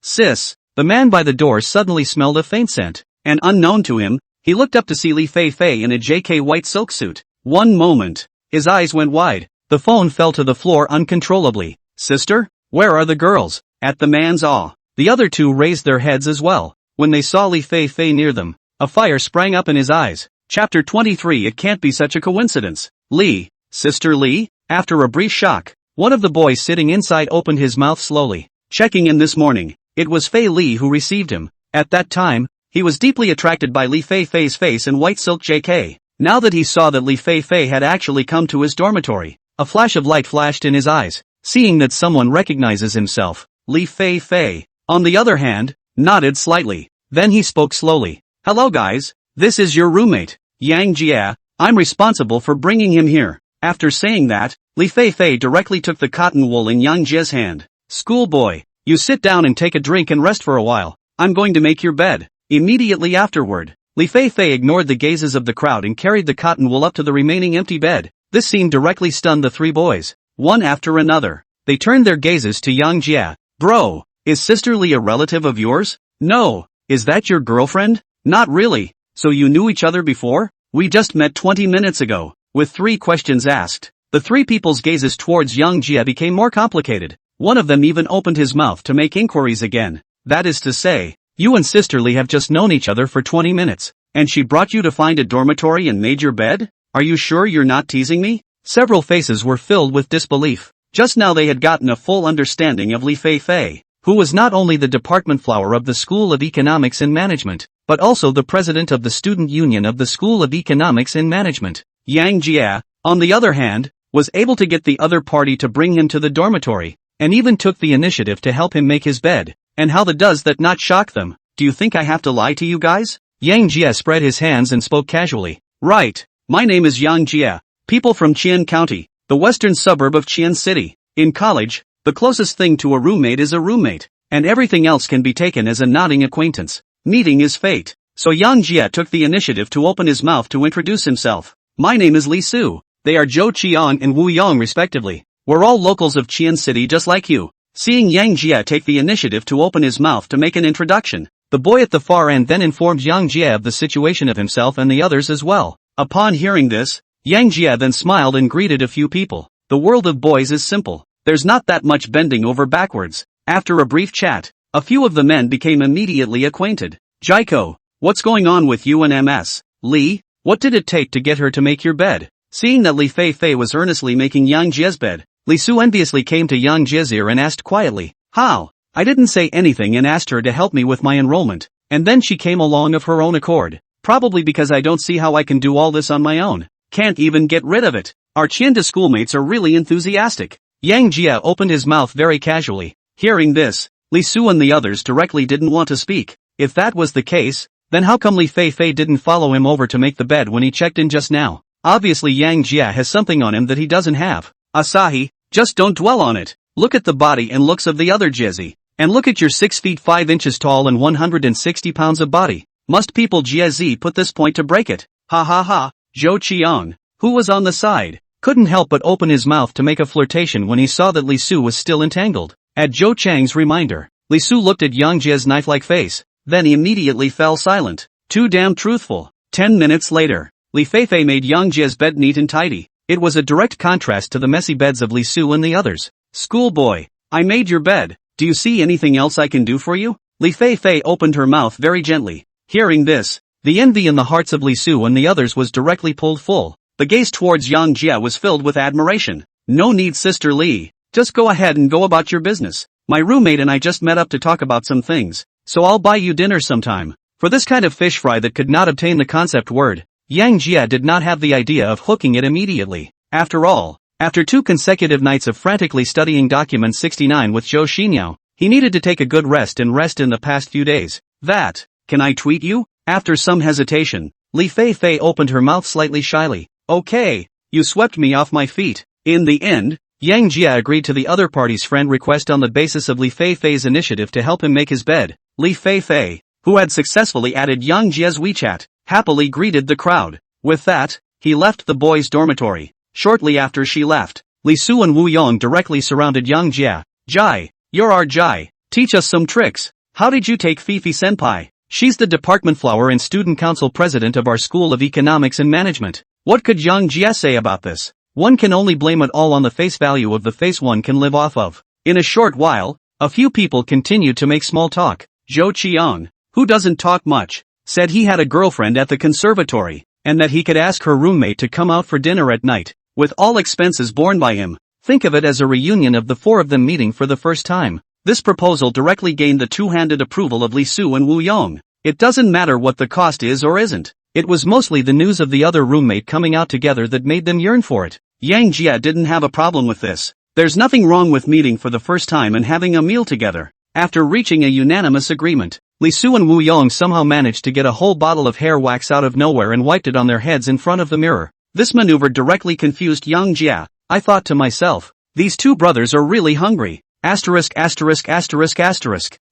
Sis, the man by the door suddenly smelled a faint scent, and unknown to him, he looked up to see Li Fei in a JK white silk suit. One moment. His eyes went wide. The phone fell to the floor uncontrollably. Sister? Where are the girls? At the man's awe, the other two raised their heads as well. When they saw Li Fei near them, a fire sprang up in his eyes. Chapter 23. It can't be such a coincidence. Li, Sister Li? After a brief shock, one of the boys sitting inside opened his mouth slowly. Checking in this morning, it was Fei Li who received him. At that time, he was deeply attracted by Li Fei's face and white silk JK. Now that he saw that Li Fei had actually come to his dormitory, a flash of light flashed in his eyes. Seeing that someone recognizes himself, Li Fei, on the other hand, nodded slightly. Then he spoke slowly. Hello guys, this is your roommate, Yang Jia. I'm responsible for bringing him here. After saying that, Li Fei directly took the cotton wool in Yang Jia's hand. Schoolboy, you sit down and take a drink and rest for a while. I'm going to make your bed. Immediately afterward, Li Fei ignored the gazes of the crowd and carried the cotton wool up to the remaining empty bed. This scene directly stunned the three boys. One after another, they turned their gazes to Yang Jia. Bro, is Sister Li a relative of yours? No. Is that your girlfriend? Not really. So you knew each other before? We just met 20 minutes ago. With three questions asked, the three people's gazes towards Yang Jia became more complicated. One of them even opened his mouth to make inquiries again. That is to say, you and Sister Li have just known each other for 20 minutes, and she brought you to find a dormitory and made your bed? Are you sure you're not teasing me? Several faces were filled with disbelief. Just now they had gotten a full understanding of Li Fei, who was not only the department flower of the School of Economics and Management, but also the president of the Student Union of the School of Economics and Management. Yang Jia, on the other hand, was able to get the other party to bring him to the dormitory, and even took the initiative to help him make his bed. And how does that not shock them? Do you think I have to lie to you guys? Yang Jia spread his hands and spoke casually. Right. My name is Yang Jia. People from Qian County, the western suburb of Qian City. In college, the closest thing to a roommate is a roommate, and everything else can be taken as a nodding acquaintance. Meeting is fate. So Yang Jia took the initiative to open his mouth to introduce himself. My name is Li Su. They are Zhou Qian and Wu Yang respectively. We're all locals of Qian City just like you. Seeing Yang Jia take the initiative to open his mouth to make an introduction, the boy at the far end then informed Yang Jia of the situation of himself and the others as well. Upon hearing this, Yang Jia then smiled and greeted a few people. The world of boys is simple. There's not that much bending over backwards. After a brief chat, a few of the men became immediately acquainted. Jaiko, what's going on with you and MS? Li, what did it take to get her to make your bed? Seeing that Li Fei was earnestly making Yang Jia's bed, Li Su enviously came to Yang Jia's ear and asked quietly, how? I didn't say anything and asked her to help me with my enrollment, and then she came along of her own accord. Probably because I don't see how I can do all this on my own. Can't even get rid of it. Our Qianda schoolmates are really enthusiastic. Yang Jia opened his mouth very casually. Hearing this, Li Su and the others directly didn't want to speak. If that was the case, then how come Li Fei didn't follow him over to make the bed when he checked in just now? Obviously Yang Jia has something on him that he doesn't have. Asahi, just don't dwell on it. Look at the body and looks of the other Jizzy. And look at your 6 feet 5 inches tall and 160 pounds of body. Must people Jia put this point to break it? Ha ha ha. Zhou Qiang, who was on the side, couldn't help but open his mouth to make a flirtation when he saw that Li Su was still entangled. At Zhou Chang's reminder, Li Su looked at Yang Jia's knife-like face, then he immediately fell silent. Too damn truthful. 10 minutes later, Li Fei made Yang Jia's bed neat and tidy. It was a direct contrast to the messy beds of Li Su and the others. Schoolboy, I made your bed. Do you see anything else I can do for you? Li Fei opened her mouth very gently. Hearing this, the envy in the hearts of Li Su and the others was directly pulled full. The gaze towards Yang Jia was filled with admiration. No need, Sister Li. Just go ahead and go about your business. My roommate and I just met up to talk about some things, so I'll buy you dinner sometime. For this kind of fish fry that could not obtain the concept word, Yang Jia did not have the idea of hooking it immediately. After all, after 2 consecutive nights of frantically studying document 69 with Zhou Xinyao, he needed to take a good rest in the past few days. That, can I treat you? After some hesitation, Li Fei opened her mouth slightly shyly. Okay, you swept me off my feet. In the end, Yang Jia agreed to the other party's friend request on the basis of Li Fei's initiative to help him make his bed. Li Fei, who had successfully added Yang Jia's WeChat, happily greeted the crowd. With that, he left the boys' dormitory. Shortly after she left, Li Su and Wu Yong directly surrounded Yang Jia. Jai, you're our Jai. Teach us some tricks. How did you take Fifi Senpai? She's the department flower and student council president of our School of Economics and Management. What could Yang Jia say about this? One can only blame it all on the face value of the face one can live off of. In a short while, a few people continued to make small talk. Zhou Qiang, who doesn't talk much, said he had a girlfriend at the conservatory, and that he could ask her roommate to come out for dinner at night, with all expenses borne by him. Think of it as a reunion of the 4 of them meeting for the first time. This proposal directly gained the two-handed approval of Li Su and Wu Yong. It doesn't matter what the cost is or isn't. It was mostly the news of the other roommate coming out together that made them yearn for it. Yang Jia didn't have a problem with this. There's nothing wrong with meeting for the first time and having a meal together. After reaching a unanimous agreement, Li Su and Wu Yong somehow managed to get a whole bottle of hair wax out of nowhere and wiped it on their heads in front of the mirror. This maneuver directly confused Yang Jia. I thought to myself, these two brothers are really hungry. Asterisk.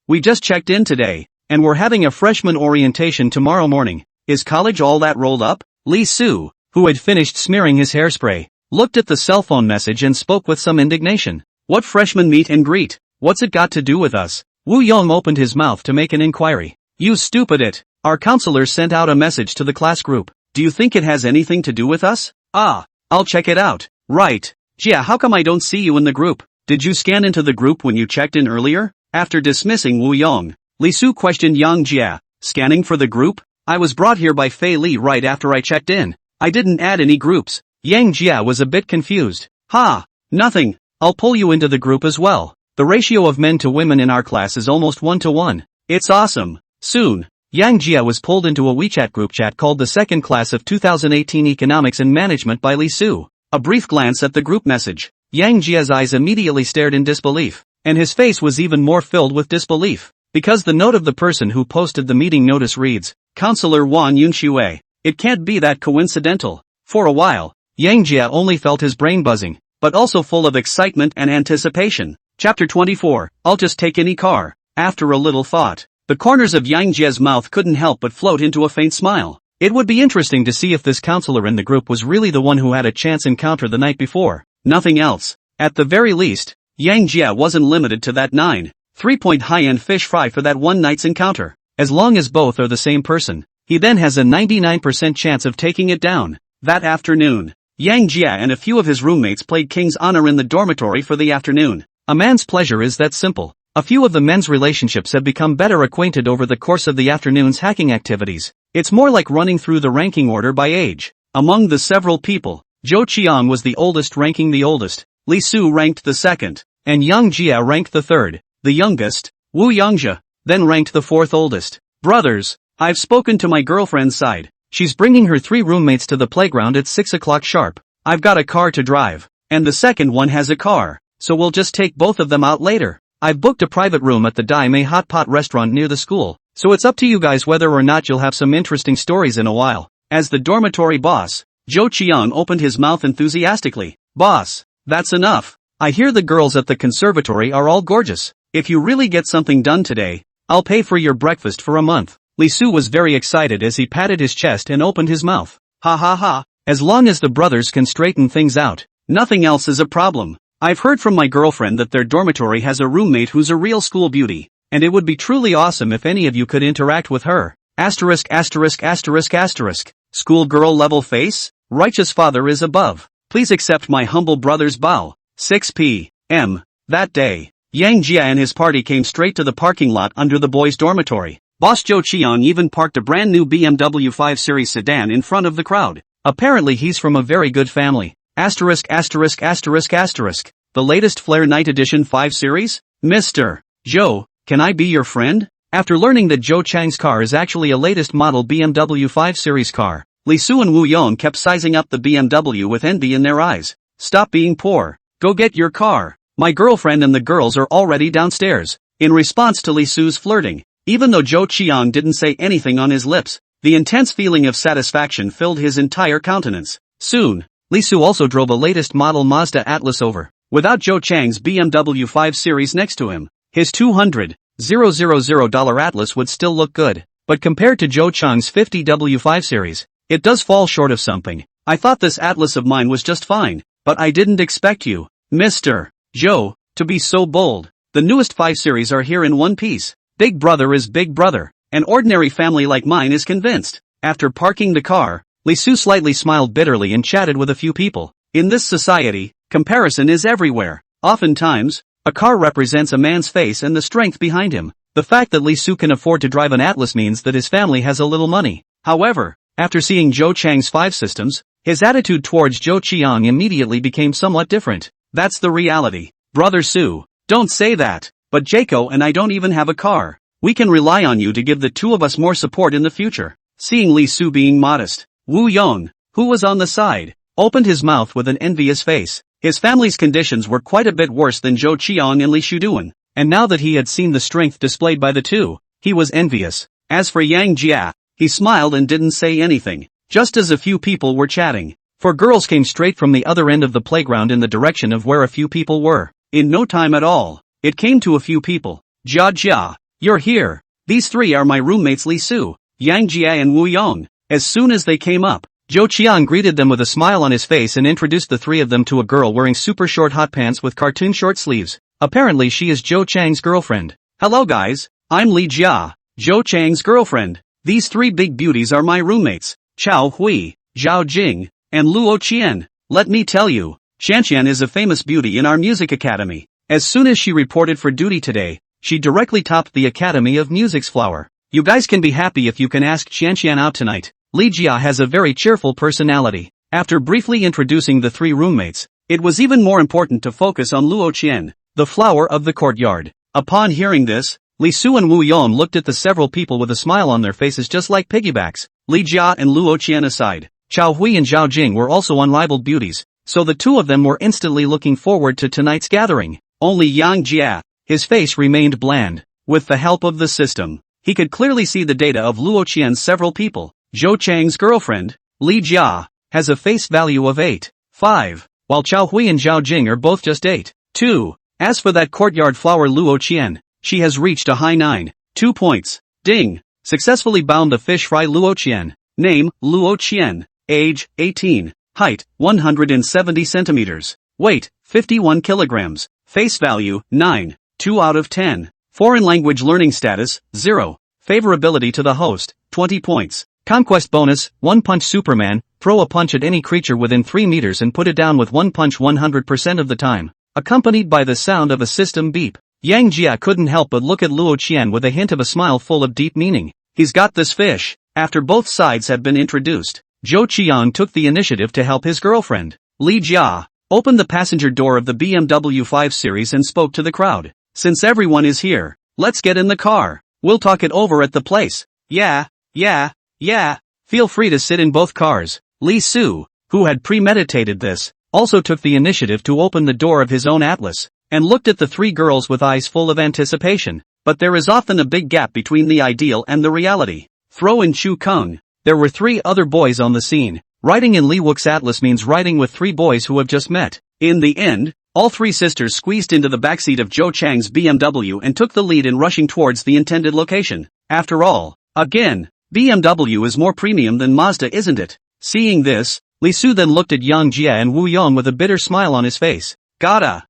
We just checked in today, and we're having a freshman orientation tomorrow morning. Is college all that rolled up? Li Su, who had finished smearing his hairspray, looked at the cell phone message and spoke with some indignation. What freshman meet and greet? What's it got to do with us? Wu Yong opened his mouth to make an inquiry. You stupid it. Our counselor sent out a message to the class group. Do you think it has anything to do with us? Ah, I'll check it out. Right. Jia, how come I don't see you in the group? Did you scan into the group when you checked in earlier? After dismissing Wu Yong, Li Su questioned Yang Jia. Scanning for the group? I was brought here by Fei Li right after I checked in. I didn't add any groups. Yang Jia was a bit confused. Ha! Nothing. I'll pull you into the group as well. The ratio of men to women in our class is almost 1-to-1. It's awesome. Soon, Yang Jia was pulled into a WeChat group chat called the second class of 2018 Economics and Management by Li Su. A brief glance at the group message. Yang Jia's eyes immediately stared in disbelief, and his face was even more filled with disbelief, because the note of the person who posted the meeting notice reads, Counselor Wan Yunxue. It can't be that coincidental. For a while, Yang Jia only felt his brain buzzing, but also full of excitement and anticipation. Chapter 24, I'll just take any car. After a little thought, the corners of Yang Jia's mouth couldn't help but float into a faint smile. It would be interesting to see if this counselor in the group was really the one who had a chance encounter the night before. Nothing else. At the very least, Yang Jia wasn't limited to that 3-point high-end fish fry for that one night's encounter. As long as both are the same person, he then has a 99% chance of taking it down. That afternoon, Yang Jia and a few of his roommates played King's Honor in the dormitory for the afternoon. A man's pleasure is that simple. A few of the men's relationships have become better acquainted over the course of the afternoon's hacking activities. It's more like running through the ranking order by age. Among the several people, Zhou Qiang was the oldest, ranking the oldest. Li Su ranked the second, and Yang Jia ranked the third. The youngest, Wu Yongzhe, then ranked the fourth oldest. Brothers, I've spoken to my girlfriend's side. She's bringing her 3 roommates to the playground at 6 o'clock sharp. I've got a car to drive, and the second one has a car, so we'll just take both of them out later. I've booked a private room at the Dai Mei Hot Pot restaurant near the school. So it's up to you guys whether or not you'll have some interesting stories in a while. As the dormitory boss, Zhou Qiang opened his mouth enthusiastically. Boss, that's enough. I hear the girls at the conservatory are all gorgeous. If you really get something done today, I'll pay for your breakfast for a month. Li Su was very excited as he patted his chest and opened his mouth. Ha ha ha. As long as the brothers can straighten things out, nothing else is a problem. I've heard from my girlfriend that their dormitory has a roommate who's a real school beauty, and it would be truly awesome if any of you could interact with her. Asterisk asterisk asterisk asterisk. Schoolgirl level face? Righteous father is above. Please accept my humble brother's bow. 6 p.m. That day, Yang Jia and his party came straight to the parking lot under the boys' dormitory. Boss Zhou Qiang even parked a brand new BMW 5 Series sedan in front of the crowd. Apparently he's from a very good family. Asterisk asterisk asterisk asterisk. The latest Flare Night Edition 5 Series? Mr. Zhou, can I be your friend? After learning that Zhou Chang's car is actually a latest model BMW 5 Series car, Li Su and Wu Yong kept sizing up the BMW with envy in their eyes. Stop being poor. Go get your car. My girlfriend and the girls are already downstairs. In response to Li Su's flirting, even though Zhou Qiang didn't say anything on his lips, the intense feeling of satisfaction filled his entire countenance. Soon, Li Su also drove a latest model Mazda Atlas over, without Zhou Chang's BMW 5 Series next to him. His $200,000 Atlas would still look good, but compared to Zhou Chang's 50 W5 Series, it does fall short of something. I thought this Atlas of mine was just fine, but I didn't expect you, Mr. Zhou, to be so bold. The newest 5 Series are here in one piece. Big brother is big brother. An ordinary family like mine is convinced. After parking the car, Li Su slightly smiled bitterly and chatted with a few people. In this society, comparison is everywhere. Oftentimes, a car represents a man's face and the strength behind him. The fact that Li Su can afford to drive an Atlas means that his family has a little money. However, after seeing Zhou Chang's 5 systems, his attitude towards Zhou Qiang immediately became somewhat different. That's the reality. Brother Su, don't say that. But Jaco and I don't even have a car. We can rely on you to give the two of us more support in the future. Seeing Li Su being modest, Wu Yong, who was on the side, opened his mouth with an envious face. His family's conditions were quite a bit worse than Zhou Qiang and Li Shuduan, and now that he had seen the strength displayed by the two, he was envious. As for Yang Jia, he smiled and didn't say anything, just as a few people were chatting. 4 girls came straight from the other end of the playground in the direction of where a few people were. In no time at all, it came to a few people. Jia, you're here. These 3 are my roommates Li Su, Yang Jia and Wu Yong. As soon as they came up, Zhou Qiang greeted them with a smile on his face and introduced the 3 of them to a girl wearing super short hot pants with cartoon short sleeves. Apparently she is Zhou Chang's girlfriend. Hello guys, I'm Li Jia, Zhou Chang's girlfriend. These 3 big beauties are my roommates, Chao Hui, Zhao Jing, and Luo Qian. Let me tell you, Qianqian is a famous beauty in our music academy. As soon as she reported for duty today, she directly topped the Academy of Music's flower. You guys can be happy if you can ask Qianqian out tonight. Li Jia has a very cheerful personality. After briefly introducing the 3 roommates, it was even more important to focus on Luo Qian, the flower of the courtyard. Upon hearing this, Li Su and Wu Yong looked at the several people with a smile on their faces just like piggybacks. Li Jia and Luo Qian aside, Chao Hui and Zhao Jing were also unrivaled beauties, so the 2 of them were instantly looking forward to tonight's gathering. Only Yang Jia, his face remained bland. With the help of the system, he could clearly see the data of Luo Qian's several people. Zhou Chang's girlfriend, Li Jia, has a face value of 8.5, while Chao Hui and Zhao Jing are both just 8.2. As for that courtyard flower Luo Qian, she has reached a high 9.2 points. Ding! Successfully bound the fish fry Luo Qian. Name, Luo Qian. Age, 18. Height, 170 centimeters. Weight, 51 kilograms. Face value, 9. 2 out of 10. Foreign language learning status, 0. Favorability to the host, 20 points. Conquest bonus, 1 punch Superman, throw a punch at any creature within 3 meters and put it down with 1 punch 100% of the time. Accompanied by the sound of a system beep. Yang Jia couldn't help but look at Luo Qian with a hint of a smile full of deep meaning. He's got this fish. After both sides had been introduced, Zhou Qiang took the initiative to help his girlfriend. Li Jia opened the passenger door of the BMW 5 Series and spoke to the crowd. Since everyone is here, let's get in the car. We'll talk it over at the place. Yeah. Feel free to sit in both cars. Li Su, who had premeditated this, also took the initiative to open the door of his own Atlas, and looked at the 3 girls with eyes full of anticipation. but there is often a big gap between the ideal and the reality. Throw in Chu Kung. There were 3 other boys on the scene. Riding in Li Wook's atlas means riding with 3 boys who have just met. In the end, all 3 sisters squeezed into the backseat of Zhou Chang's BMW and took the lead in rushing towards the intended location. After all, again, BMW is more premium than Mazda, isn't it? Seeing this, Li Su then looked at Yang Jie and Wu Yong with a bitter smile on his face. Gotta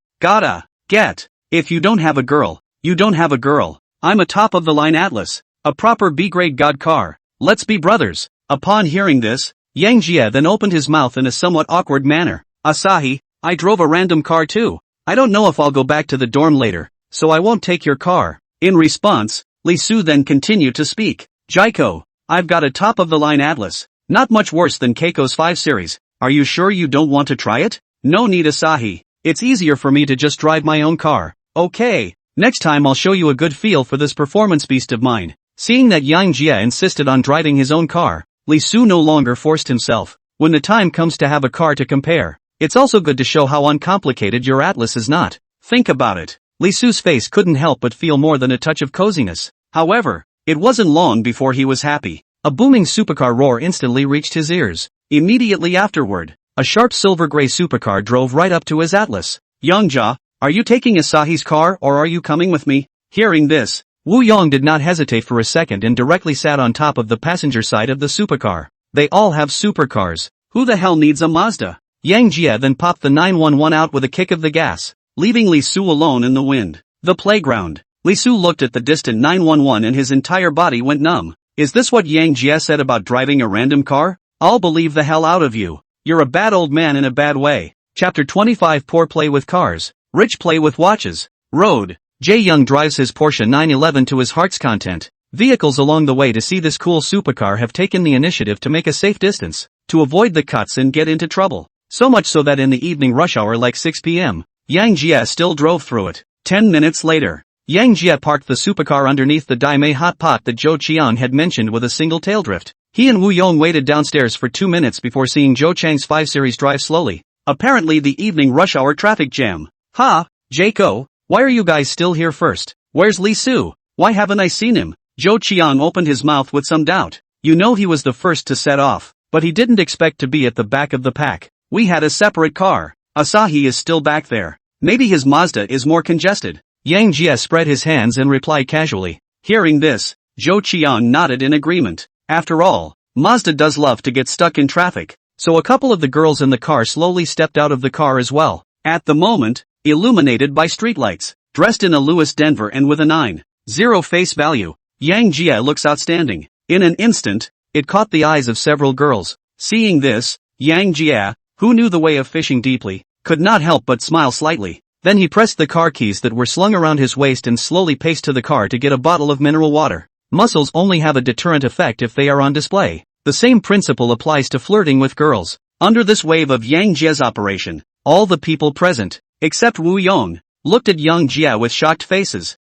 get. If you don't have a girl, you don't have a girl. I'm a top-of-the-line Atlas, a proper B-grade god car. Let's be brothers. Upon hearing this, Yang Jie then opened his mouth in a somewhat awkward manner. Asahi, I drove a random car too. I don't know if I'll go back to the dorm later, so I won't take your car. In response, Li Su then continued to speak. Jaiko, I've got a top-of-the-line Atlas. Not much worse than Keiko's 5 Series. Are you sure you don't want to try it? No need, Asahi. It's easier for me to just drive my own car. Okay, next time I'll show you a good feel for this performance beast of mine. Seeing that Yang Jie insisted on driving his own car, Li Su no longer forced himself. When the time comes to have a car to compare, it's also good to show how uncomplicated your Atlas is not. Think about it. Li Su's face couldn't help but feel more than a touch of coziness. However, it wasn't long before he was happy. A booming supercar roar instantly reached his ears. Immediately afterward, a sharp silver-gray supercar drove right up to his Atlas. Youngjia, are you taking Asahi's car or are you coming with me? Hearing this, Wu Yong did not hesitate for a second and directly sat on top of the passenger side of the supercar. They all have supercars. Who the hell needs a Mazda? Yang Jie then popped the 911 out with a kick of the gas, leaving Li Su alone in the wind. The playground. Li Su looked at the distant 911 and his entire body went numb. Is this what Yang Jie said about driving a random car? I'll believe the hell out of you. You're a bad old man in a bad way. Chapter 25. Poor play with cars. Rich play with watches. Road. Jae Young drives his Porsche 911 to his heart's content. Vehicles along the way to see this cool supercar have taken the initiative to make a safe distance, to avoid the cuts and get into trouble. So much so that in the evening rush hour like 6 p.m., Yang Jie still drove through it. 10 minutes later, Yang Jie parked the supercar underneath the Daimei hot pot that Zhou Qiang had mentioned with a single tail drift. He and Wu Yong waited downstairs for 2 minutes before seeing Zhou Chang's 5 Series drive slowly. Apparently the evening rush hour traffic jam. Ha, Jaiko, why are you guys still here first? Where's Li Su? Why haven't I seen him? Zhou Qiang opened his mouth with some doubt. You know he was the first to set off, but he didn't expect to be at the back of the pack. We had a separate car. Asahi is still back there. Maybe his Mazda is more congested. Yang Jie spread his hands and replied casually. Hearing this, Zhou Qiang nodded in agreement. After all, Mazda does love to get stuck in traffic, so a couple of the girls in the car slowly stepped out of the car as well. At the moment, illuminated by streetlights, dressed in a Louis Denver and with a 9.0 face value, Yang Jie looks outstanding. In an instant, it caught the eyes of several girls. Seeing this, Yang Jie, who knew the way of fishing deeply, could not help but smile slightly. Then he pressed the car keys that were slung around his waist and slowly paced to the car to get a bottle of mineral water. Muscles only have a deterrent effect if they are on display. The same principle applies to flirting with girls. Under this wave of Yang Jie's operation, all the people present, except Wu Yong, looked at Yang Jie with shocked faces.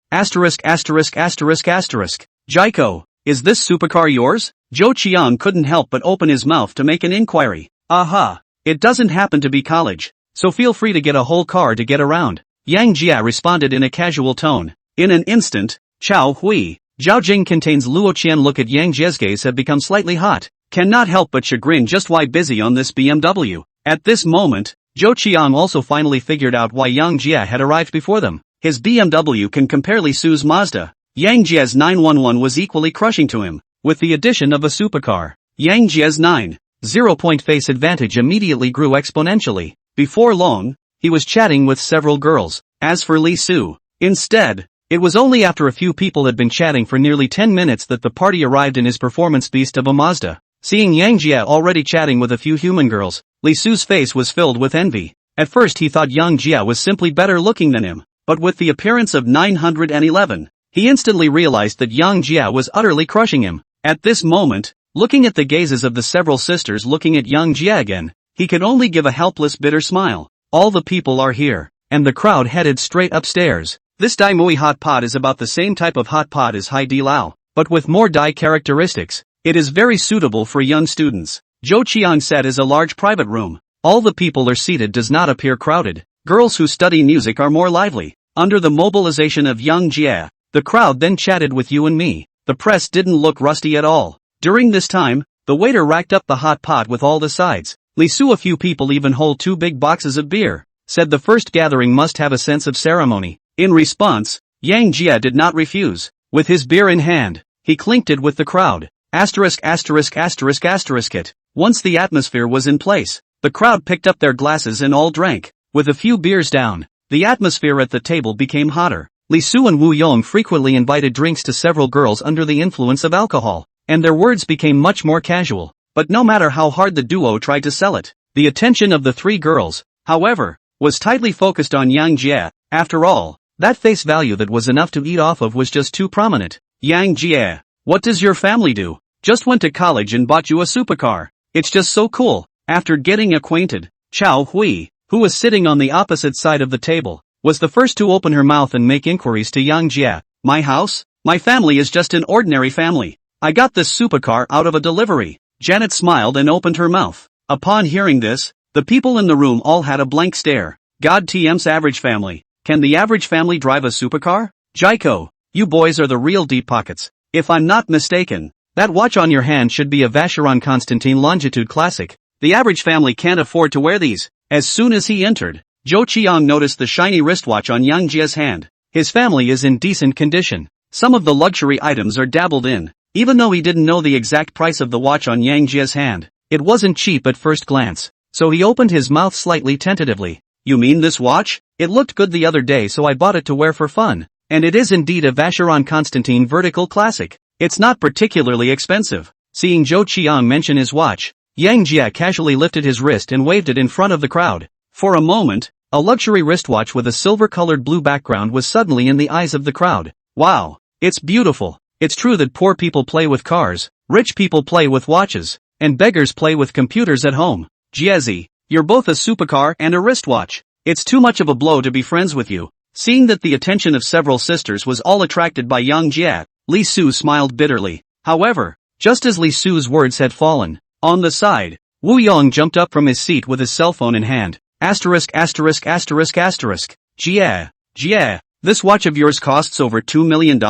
Jaiko, is this supercar yours? Zhou Qiang couldn't help but open his mouth to make an inquiry. Aha, it doesn't happen to be college, so feel free to get a whole car to get around. Yang Jie responded in a casual tone. In an instant, Chao Hui, Zhao Jing contains Luo Qian look at Yang Jie's gaze have become slightly hot. Cannot help but chagrin just why busy on this BMW. At this moment, Zhou Qiang also finally figured out why Yang Jie had arrived before them. His BMW can compare Li Su's Mazda. Yang Jie's 911 was equally crushing to him. With the addition of a supercar, Yang Jie's 9.0 point face advantage immediately grew exponentially. Before long, he was chatting with several girls. As for Li Su, instead, it was only after a few people had been chatting for nearly 10 minutes that the party arrived in his performance beast of a Mazda. Seeing Yang Jie already chatting with a few human girls, Li Su's face was filled with envy. At first he thought Yang Jie was simply better looking than him, but with the appearance of 911, he instantly realized that Yang Jie was utterly crushing him. At this moment, looking at the gazes of the several sisters looking at Yang Jie again, he could only give a helpless bitter smile. All the people are here, and the crowd headed straight upstairs. This Dai Mui hot pot is about the same type of hot pot as Hai Di Lao, but with more Dai characteristics. It is very suitable for young students. Zhou Qiang said is a large private room. All the people are seated does not appear crowded. Girls who study music are more lively. Under the mobilization of Yang Jie, The crowd then chatted with you and me. The press didn't look rusty at all. During this time, the waiter racked up the hot pot with all the sides. Li Su, a few people even hold 2 big boxes of beer. Said the first gathering must have a sense of ceremony. In response, Yang Jia did not refuse. With his beer in hand, he clinked it with the crowd. Asterisk asterisk asterisk asterisk it. Once the atmosphere was in place, the crowd picked up their glasses and all drank. With a few beers down, the atmosphere at the table became hotter. Li Su and Wu Yong frequently invited drinks to several girls under the influence of alcohol, and their words became much more casual. But no matter how hard the duo tried to sell it, the attention of the 3 girls, however, was tightly focused on Yang Jia. After all, that face value that was enough to eat off of was just too prominent. Yang Jia, what does your family do? Just went to college and bought you a supercar. It's just so cool. After getting acquainted, Chao Hui, who was sitting on the opposite side of the table, was the first to open her mouth and make inquiries to Yang Jia. My house? My family is just an ordinary family. I got this supercar out of a delivery. Janet smiled and opened her mouth. Upon hearing this, the people in the room all had a blank stare. God TM's average family. Can the average family drive a supercar? Jaiko, you boys are the real deep pockets. If I'm not mistaken, that watch on your hand should be a Vacheron Constantin Longitude Classic. The average family can't afford to wear these. As soon as he entered, Zhou Qiang noticed the shiny wristwatch on Yang Jia's hand. His family is in decent condition. Some of the luxury items are dabbled in. Even though he didn't know the exact price of the watch on Yang Jia's hand, it wasn't cheap at first glance. So he opened his mouth slightly tentatively. You mean this watch? It looked good the other day, so I bought it to wear for fun. And it is indeed a Vacheron Constantin Vertical Classic. It's not particularly expensive. Seeing Zhou Qiang mention his watch, Yang Jia casually lifted his wrist and waved it in front of the crowd. For a moment, a luxury wristwatch with a silver-colored blue background was suddenly in the eyes of the crowd. Wow, it's beautiful. It's true that poor people play with cars, rich people play with watches, and beggars play with computers at home. Jiezi, you're both a supercar and a wristwatch. It's too much of a blow to be friends with you. Seeing that the attention of several sisters was all attracted by Yang Jia, Li Su smiled bitterly. However, just as Li Su's words had fallen, on the side, Wu Yong jumped up from his seat with his cell phone in hand. Asterisk asterisk asterisk asterisk. Jia, this watch of yours costs over $2 million?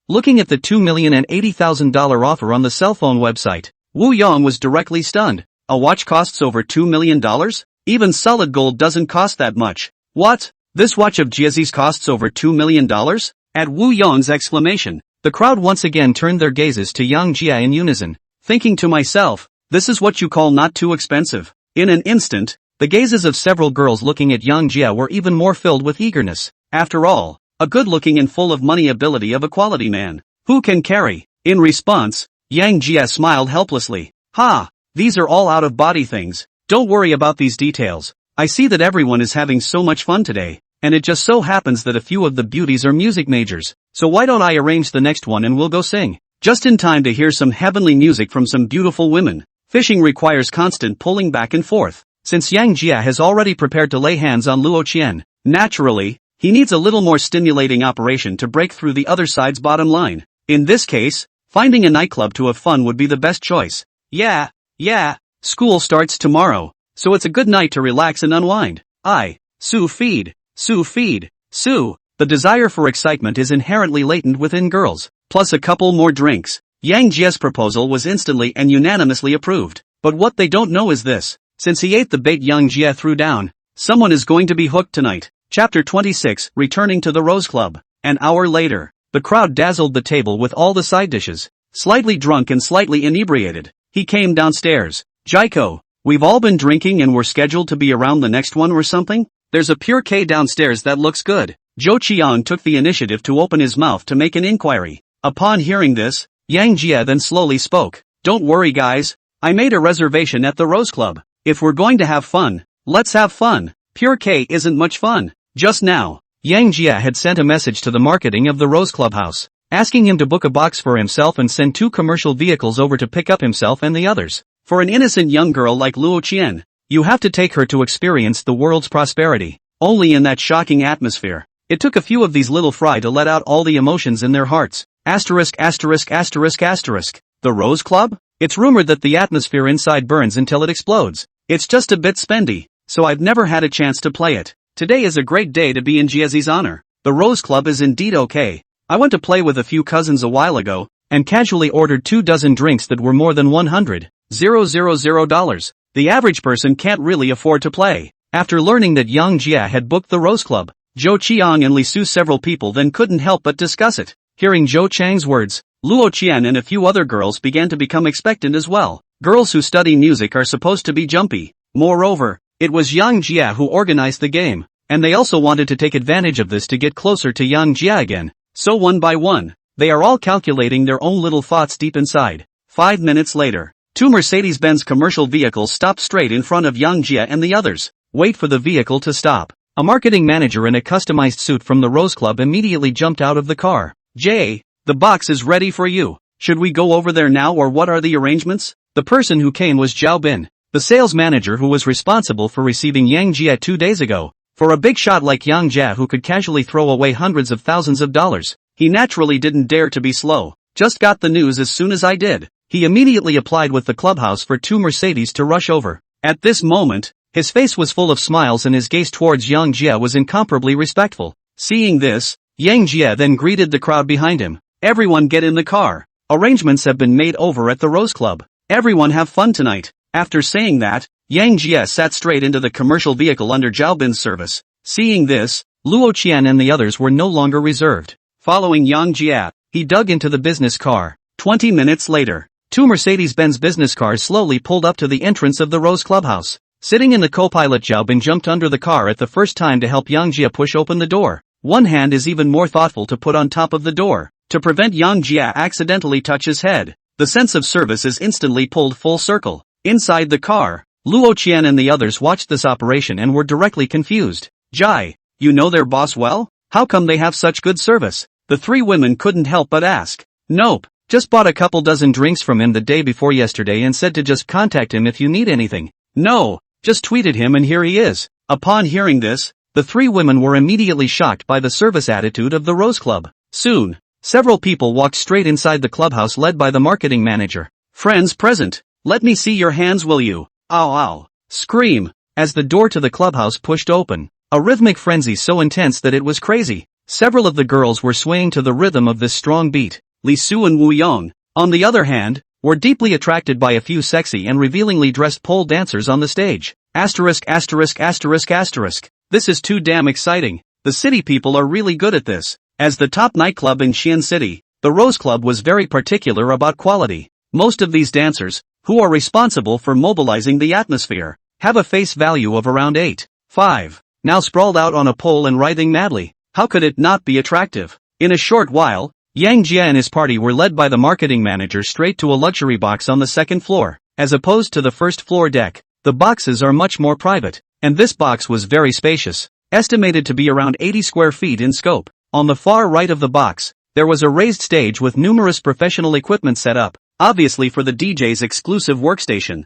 Looking at the $2,080,000 offer on the cell phone website, Wu Yong was directly stunned. A watch costs over $2 million? Even solid gold doesn't cost that much. What? This watch of Jiezi's costs over $2 million? At Wu Yong's exclamation, the crowd once again turned their gazes to Yang Jia in unison. Thinking to myself, this is what you call not too expensive. In an instant, the gazes of several girls looking at Yang Jia were even more filled with eagerness. After all, a good-looking and full of money ability of a quality man. Who can carry? In response, Yang Jia smiled helplessly. Ha! These are all out-of-body things. Don't worry about these details. I see that everyone is having so much fun today, and it just so happens that a few of the beauties are music majors. So why don't I arrange the next one and we'll go sing? Just in time to hear some heavenly music from some beautiful women. Fishing requires constant pulling back and forth. Since Yang Jia has already prepared to lay hands on Luo Qian, naturally, he needs a little more stimulating operation to break through the other side's bottom line. In this case, finding a nightclub to have fun would be the best choice. Yeah, school starts tomorrow, so it's a good night to relax and unwind. Su. The desire for excitement is inherently latent within girls, plus a couple more drinks. Yang Jia's proposal was instantly and unanimously approved. But what they don't know is this. Since he ate the bait Yang Jia threw down, someone is going to be hooked tonight. Chapter 26, Returning to the Rose Club. An hour later, the crowd dazzled the table with all the side dishes. Slightly drunk and slightly inebriated, he came downstairs. Jaiko, we've all been drinking and we're scheduled to be around the next one or something? There's a pure K downstairs that looks good. Zhou Qiang took the initiative to open his mouth to make an inquiry. Upon hearing this, Yang Jia then slowly spoke. Don't worry guys, I made a reservation at the Rose Club. If we're going to have fun, let's have fun. Pure K isn't much fun. Just now, Yang Jia had sent a message to the marketing of the Rose Clubhouse, asking him to book a box for himself and send 2 commercial vehicles over to pick up himself and the others. For an innocent young girl like Luo Qian, you have to take her to experience the world's prosperity. Only in that shocking atmosphere. It took a few of these little fry to let out all the emotions in their hearts. Asterisk. The Rose Club? It's rumored that the atmosphere inside burns until it explodes. It's just a bit spendy, so I've never had a chance to play it. Today is a great day to be in Jiezi's honor. The Rose Club is indeed okay. I went to play with a few cousins a while ago, and casually ordered 24 drinks that were more than $100,000. The average person can't really afford to play. After learning that Yang Jia had booked the Rose Club, Zhou Qiang and Li Su several people then couldn't help but discuss it. Hearing Zhou Chang's words, Luo Qian and a few other girls began to become expectant as well. Girls who study music are supposed to be jumpy. Moreover, it was Yang Jia who organized the game, and they also wanted to take advantage of this to get closer to Yang Jia again. So one by one, they are all calculating their own little thoughts deep inside. 5 minutes later, 2 Mercedes-Benz commercial vehicles stopped straight in front of Yang Jia and the others. Wait for the vehicle to stop. A marketing manager in a customized suit from the Rose Club immediately jumped out of the car. Jay, the box is ready for you. Should we go over there now or what are the arrangements? The person who came was Zhao Bin, the sales manager who was responsible for receiving Yang Jia 2 days ago. For a big shot like Yang Jia who could casually throw away hundreds of thousands of dollars, he naturally didn't dare to be slow. Just got the news as soon as I did. He immediately applied with the clubhouse for 2 Mercedes to rush over. At this moment, his face was full of smiles and his gaze towards Yang Jia was incomparably respectful. Seeing this, Yang Jia then greeted the crowd behind him. Everyone get in the car. Arrangements have been made over at the Rose Club. Everyone have fun tonight. After saying that, Yang Jia sat straight into the commercial vehicle under Zhao Bin's service. Seeing this, Luo Qian and the others were no longer reserved. Following Yang Jia, he dug into the business car. 20 minutes later, 2 Mercedes-Benz business cars slowly pulled up to the entrance of the Rose Clubhouse. Sitting in the co-pilot, Zhao Bin jumped under the car at the first time to help Yang Jia push open the door. One hand is even more thoughtful to put on top of the door, to prevent Yang Jia accidentally touch his head. The sense of service is instantly pulled full circle. Inside the car, Luo Qian and the others watched this operation and were directly confused. Jai, you know their boss well? How come they have such good service? The 3 women couldn't help but ask. Nope, just bought a couple dozen drinks from him the day before yesterday and said to just contact him if you need anything. No, just tweeted him and here he is. Upon hearing this, the 3 women were immediately shocked by the service attitude of the Rose Club. Soon, several people walked straight inside the clubhouse led by the marketing manager. Friends present, let me see your hands, will you? Ow ow. Scream, as the door to the clubhouse pushed open. A rhythmic frenzy so intense that it was crazy. Several of the girls were swaying to the rhythm of this strong beat. Li Su and Wu Yong, on the other hand, were deeply attracted by a few sexy and revealingly dressed pole dancers on the stage. Asterisk. This is too damn exciting. The city people are really good at this. As the top nightclub in Xi'an City, the Rose Club was very particular about quality. Most of these dancers, who are responsible for mobilizing the atmosphere, have a face value of around 8.5. Now sprawled out on a pole and writhing madly. How could it not be attractive? In a short while, Yang Jia and his party were led by the marketing manager straight to a luxury box on the 2nd floor. As opposed to the 1st floor deck, the boxes are much more private, and this box was very spacious, estimated to be around 80 square feet in scope. On the far right of the box, there was a raised stage with numerous professional equipment set up, obviously for the DJ's exclusive workstation.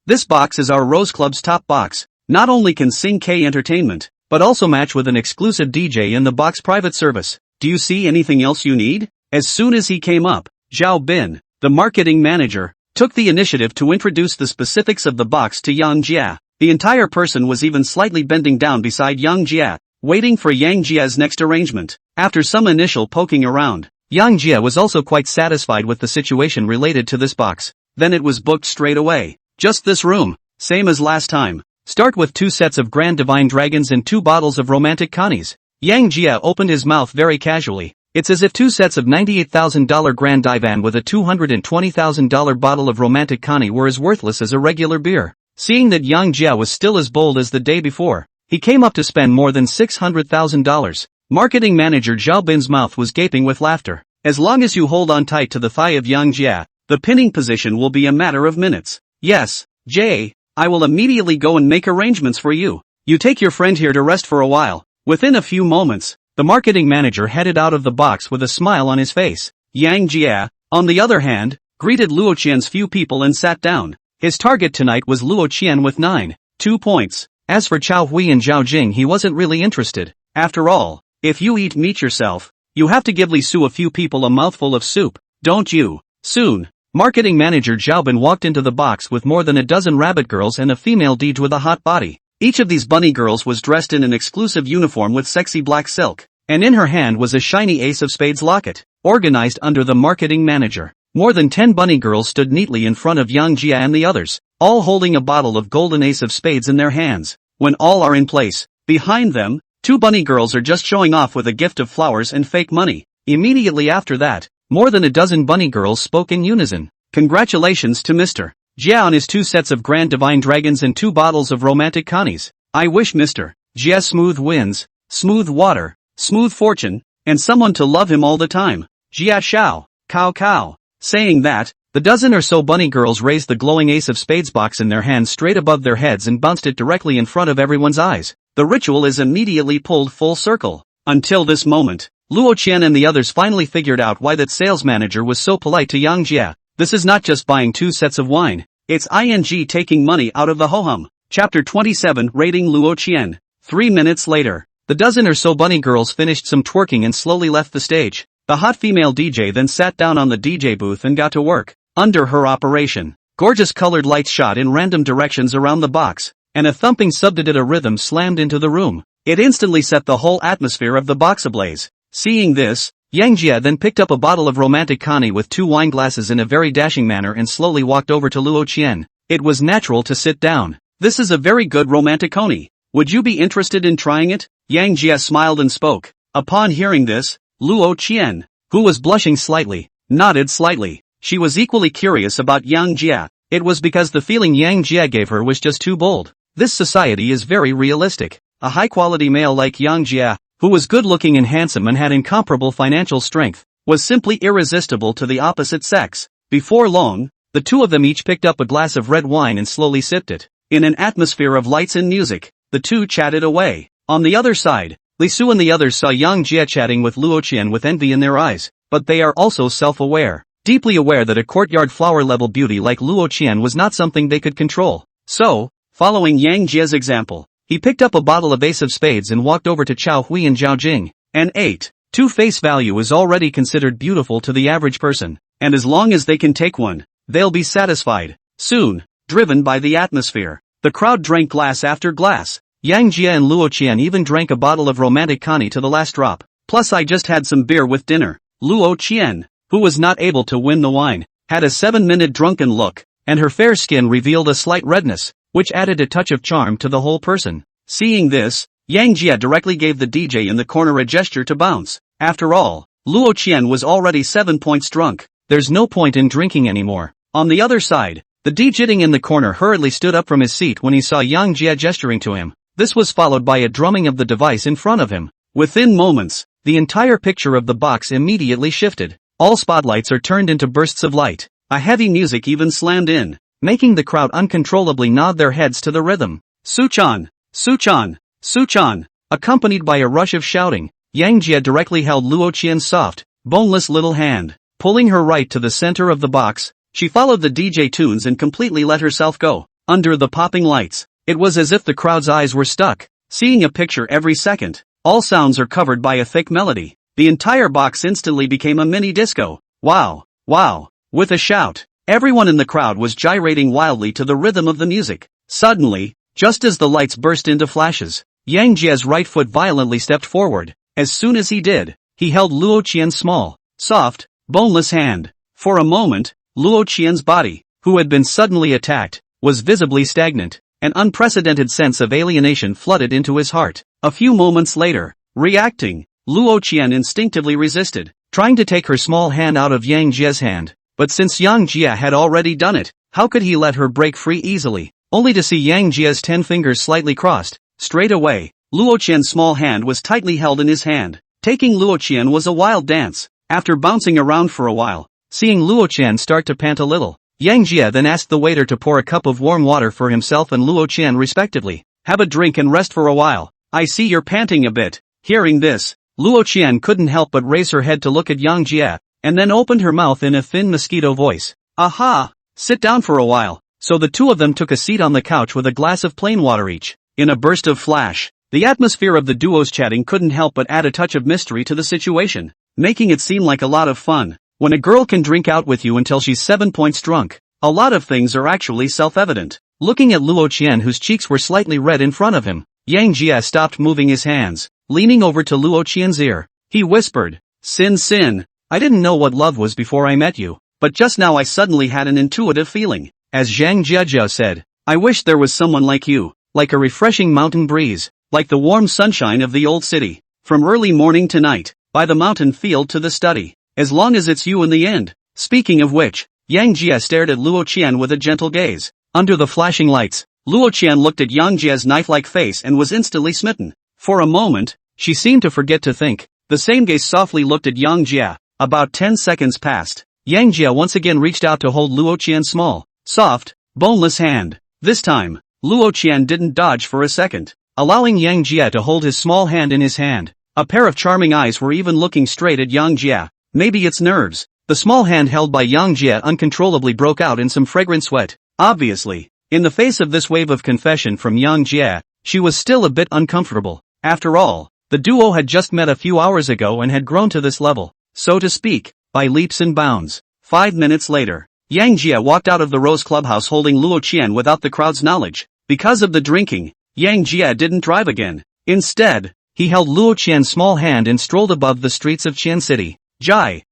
This box is our Rose Club's top box. Not only can sing K entertainment, but also match with an exclusive DJ in the box private service. Do you see anything else you need? As soon as he came up, Zhao Bin, the marketing manager, took the initiative to introduce the specifics of the box to Yang Jia. The entire person was even slightly bending down beside Yang Jia, waiting for Yang Jia's next arrangement. After some initial poking around, Yang Jia was also quite satisfied with the situation related to this box. Then it was booked straight away. Just this room, same as last time. Start with 2 sets of Grand Divine Dragons and 2 bottles of Romantic Connies. Yang Jia opened his mouth very casually. It's as if 2 sets of $98,000 Grand Divan with a $220,000 bottle of Romantic Connie were as worthless as a regular beer. Seeing that Yang Jia was still as bold as the day before, he came up to spend more than $600,000. Marketing manager Zhao Bin's mouth was gaping with laughter. As long as you hold on tight to the thigh of Yang Jia, the pinning position will be a matter of minutes. Yes, Jay, I will immediately go and make arrangements for you. You take your friend here to rest for a while. Within a few moments, the marketing manager headed out of the box with a smile on his face. Yang Jia, on the other hand, greeted Luo Qian's few people and sat down. His target tonight was Luo Qian with 9.2 points. As for Chao Hui and Zhao Jing, he wasn't really interested. After all, if you eat meat yourself, you have to give Li Su a few people a mouthful of soup, don't you? Soon, marketing manager Zhao Bin walked into the box with more than a dozen rabbit girls and a female DJ with a hot body. Each of these bunny girls was dressed in an exclusive uniform with sexy black silk. and in her hand was a shiny ace of spades locket, organized under the marketing manager. More than 10 bunny girls stood neatly in front of Yang Jia and the others, all holding a bottle of golden ace of spades in their hands. When all are in place, behind them, 2 bunny girls are just showing off with a gift of flowers and fake money. Immediately after that, more than a dozen bunny girls spoke in unison. Congratulations to Mr. Jia on his 2 sets of Grand Divine Dragons and 2 bottles of romantic connies. I wish Mr. Jia smooth winds, smooth water, smooth fortune, and someone to love him all the time. Jia Shao, Cow Cow. Saying that, the dozen or so bunny girls raised the glowing ace of spades box in their hands straight above their heads and bounced it directly in front of everyone's eyes. The ritual is immediately pulled full circle. Until this moment, Luo Qian and the others finally figured out why that sales manager was so polite to Yang Jia. This is not just buying 2 sets of wine, it's ing taking money out of the ho-hum. Chapter 27 Rating Luo Qian. 3 minutes later, the dozen or so bunny girls finished some twerking and slowly left the stage. The hot female DJ then sat down on the DJ booth and got to work. Under her operation, gorgeous colored lights shot in random directions around the box, and a thumping subdida rhythm slammed into the room. It instantly set the whole atmosphere of the box ablaze. Seeing this, Yang Jia then picked up a bottle of romantic connie with 2 wine glasses in a very dashing manner and slowly walked over to Luo Qian. It was natural to sit down. This is a very good romantic connie. Would you be interested in trying it? Yang Jia smiled and spoke. Upon hearing this, Luo Qian, who was blushing slightly, nodded slightly. She was equally curious about Yang Jia. It was because the feeling Yang Jia gave her was just too bold. This society is very realistic. A high-quality male like Yang Jia, who was good-looking and handsome and had incomparable financial strength, was simply irresistible to the opposite sex. Before long, the 2 of them each picked up a glass of red wine and slowly sipped it. In an atmosphere of lights and music, the 2 chatted away. On the other side, Li Su and the others saw Yang Jia chatting with Luo Qian with envy in their eyes, but they are also self-aware, deeply aware that a courtyard flower-level beauty like Luo Qian was not something they could control. So, following Yang Jia's example, he picked up a bottle of ace of spades and walked over to Chao Hui and Zhao Jing, and ate. 2 face value is already considered beautiful to the average person, and as long as they can take one, they'll be satisfied. Soon, driven by the atmosphere, the crowd drank glass after glass. Yang Jia and Luo Qian even drank a bottle of romantic connie to the last drop. Plus I just had some beer with dinner. Luo Qian, who was not able to win the wine, had a 7-minute drunken look, and her fair skin revealed a slight redness, which added a touch of charm to the whole person. Seeing this, Yang Jia directly gave the DJ in the corner a gesture to bounce. After all, Luo Qian was already 7 points drunk. There's no point in drinking anymore. On the other side, the DJing in the corner hurriedly stood up from his seat when he saw Yang Jia gesturing to him. This was followed by a drumming of the device in front of him. Within moments, the entire picture of the box immediately shifted. All spotlights are turned into bursts of light. A heavy music even slammed in, making the crowd uncontrollably nod their heads to the rhythm. Suchan! Suchan! Suchan! Accompanied by a rush of shouting, Yang Jia directly held Luo Qian's soft, boneless little hand. Pulling her right to the center of the box, she followed the DJ tunes and completely let herself go. Under the popping lights, it was as if the crowd's eyes were stuck, seeing a picture every second. All sounds are covered by a thick melody. The entire box instantly became a mini disco. Wow! Wow! With a shout, everyone in the crowd was gyrating wildly to the rhythm of the music. Suddenly, just as the lights burst into flashes, Yang Jia's right foot violently stepped forward. As soon as he did, he held Luo Qian's small, soft, boneless hand. For a moment, Luo Qian's body, who had been suddenly attacked, was visibly stagnant. An unprecedented sense of alienation flooded into his heart. A few moments later, reacting, Luo Qian instinctively resisted, trying to take her small hand out of Yang Jia's hand. But since Yang Jia had already done it, how could he let her break free easily? Only to see Yang Jia's 10 fingers slightly crossed. Straight away, Luo Qian's small hand was tightly held in his hand. Taking Luo Qian was a wild dance. After bouncing around for a while, seeing Luo Qian start to pant a little, Yang Jia then asked the waiter to pour a cup of warm water for himself and Luo Qian respectively. Have a drink and rest for a while. I see you're panting a bit. Hearing this, Luo Qian couldn't help but raise her head to look at Yang Jia, and then opened her mouth in a thin mosquito voice. Aha! Sit down for a while. So the 2 of them took a seat on the couch with a glass of plain water each. In a burst of flash, the atmosphere of the duo's chatting couldn't help but add a touch of mystery to the situation, making it seem like a lot of fun. When a girl can drink out with you until she's 7 points drunk, a lot of things are actually self-evident. Looking at Luo Qian whose cheeks were slightly red in front of him, Yang Jia stopped moving his hands. Leaning over to Luo Qian's ear, he whispered, Sin, I didn't know what love was before I met you, but just now I suddenly had an intuitive feeling. As Zhang Jiajia said, I wish there was someone like you, like a refreshing mountain breeze, like the warm sunshine of the old city, from early morning to night, by the mountain field to the study, as long as it's you in the end. Speaking of which, Yang Jia stared at Luo Qian with a gentle gaze. Under the flashing lights, Luo Qian looked at Yang Jia's knife-like face and was instantly smitten. For a moment, she seemed to forget to think. The same gaze softly looked at Yang Jia. About 10 seconds passed. Yang Jia once again reached out to hold Luo Qian's small, soft, boneless hand. This time, Luo Qian didn't dodge for a second, allowing Yang Jia to hold his small hand in his hand. A pair of charming eyes were even looking straight at Yang Jia. Maybe it's nerves. The small hand held by Yang Jia uncontrollably broke out in some fragrant sweat. Obviously, in the face of this wave of confession from Yang Jia, she was still a bit uncomfortable. After all, the duo had just met a few hours ago and had grown to this level, so to speak, by leaps and bounds. 5 minutes later, Yang Jia walked out of the Rose Clubhouse holding Luo Qian without the crowd's knowledge. Because of the drinking, Yang Jia didn't drive again. Instead, he held Luo Qian's small hand and strolled above the streets of Qian City. Jai,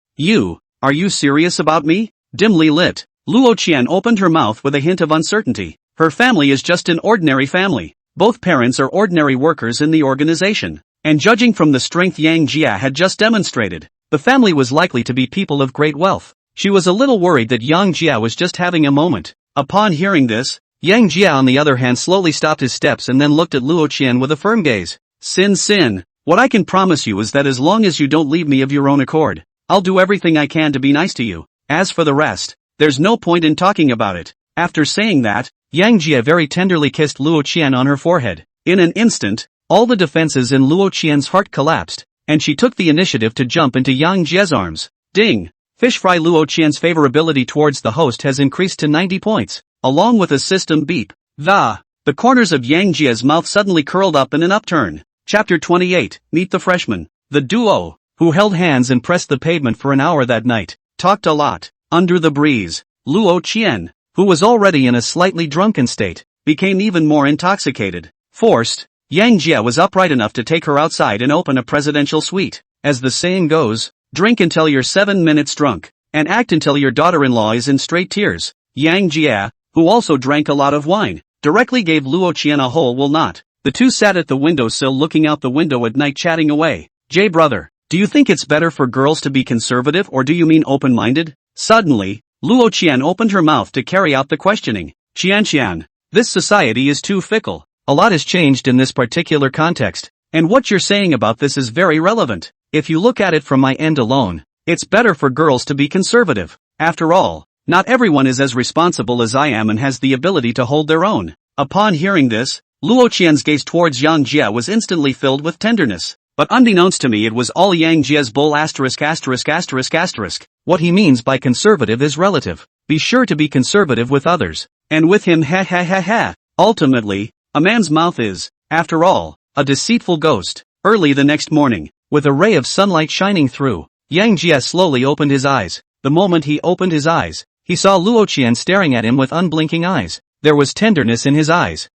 are you serious about me? Dimly lit, Luo Qian opened her mouth with a hint of uncertainty. Her family is just an ordinary family. Both parents are ordinary workers in the organization. And judging from the strength Yang Jia had just demonstrated, the family was likely to be people of great wealth. She was a little worried that Yang Jia was just having a moment. Upon hearing this, Yang Jia on the other hand slowly stopped his steps and then looked at Luo Qian with a firm gaze. Sin, what I can promise you is that as long as you don't leave me of your own accord, I'll do everything I can to be nice to you. As for the rest, there's no point in talking about it. After saying that, Yang Jia very tenderly kissed Luo Qian on her forehead. In an instant, all the defenses in Luo Qian's heart collapsed, and she took the initiative to jump into Yang Jia's arms. Ding! Fish fry Luo Qian's favorability towards the host has increased to 90 points, along with a system beep. The corners of Yang Jia's mouth suddenly curled up in an upturn. Chapter 28, Meet the Freshman. The duo, who held hands and pressed the pavement for an hour that night, talked a lot. Under the breeze, Luo Qian, who was already in a slightly drunken state, became even more intoxicated. Forced, Yang Jia was upright enough to take her outside and open a presidential suite. As the saying goes, drink until you're 7 minutes drunk, and act until your daughter-in-law is in straight tears. Yang Jia, who also drank a lot of wine, directly gave Luo Qian a whole will not. The two sat at the windowsill looking out the window at night chatting away. Jay brother, do you think it's better for girls to be conservative or do you mean open-minded? Suddenly, Luo Qian opened her mouth to carry out the questioning. Qian, this society is too fickle. A lot has changed in this particular context, and what you're saying about this is very relevant. If you look at it from my end alone, it's better for girls to be conservative. After all, not everyone is as responsible as I am and has the ability to hold their own. Upon hearing this, Luo Qian's gaze towards Yang Jia was instantly filled with tenderness. But unbeknownst to me it was all Yang Jia's bull *******. What he means by conservative is relative. Be sure to be conservative with others. And with him Ultimately, a man's mouth is, after all, a deceitful ghost. Early the next morning, with a ray of sunlight shining through, Yang Jia slowly opened his eyes. The moment he opened his eyes, he saw Luo Qian staring at him with unblinking eyes. There was tenderness in his eyes.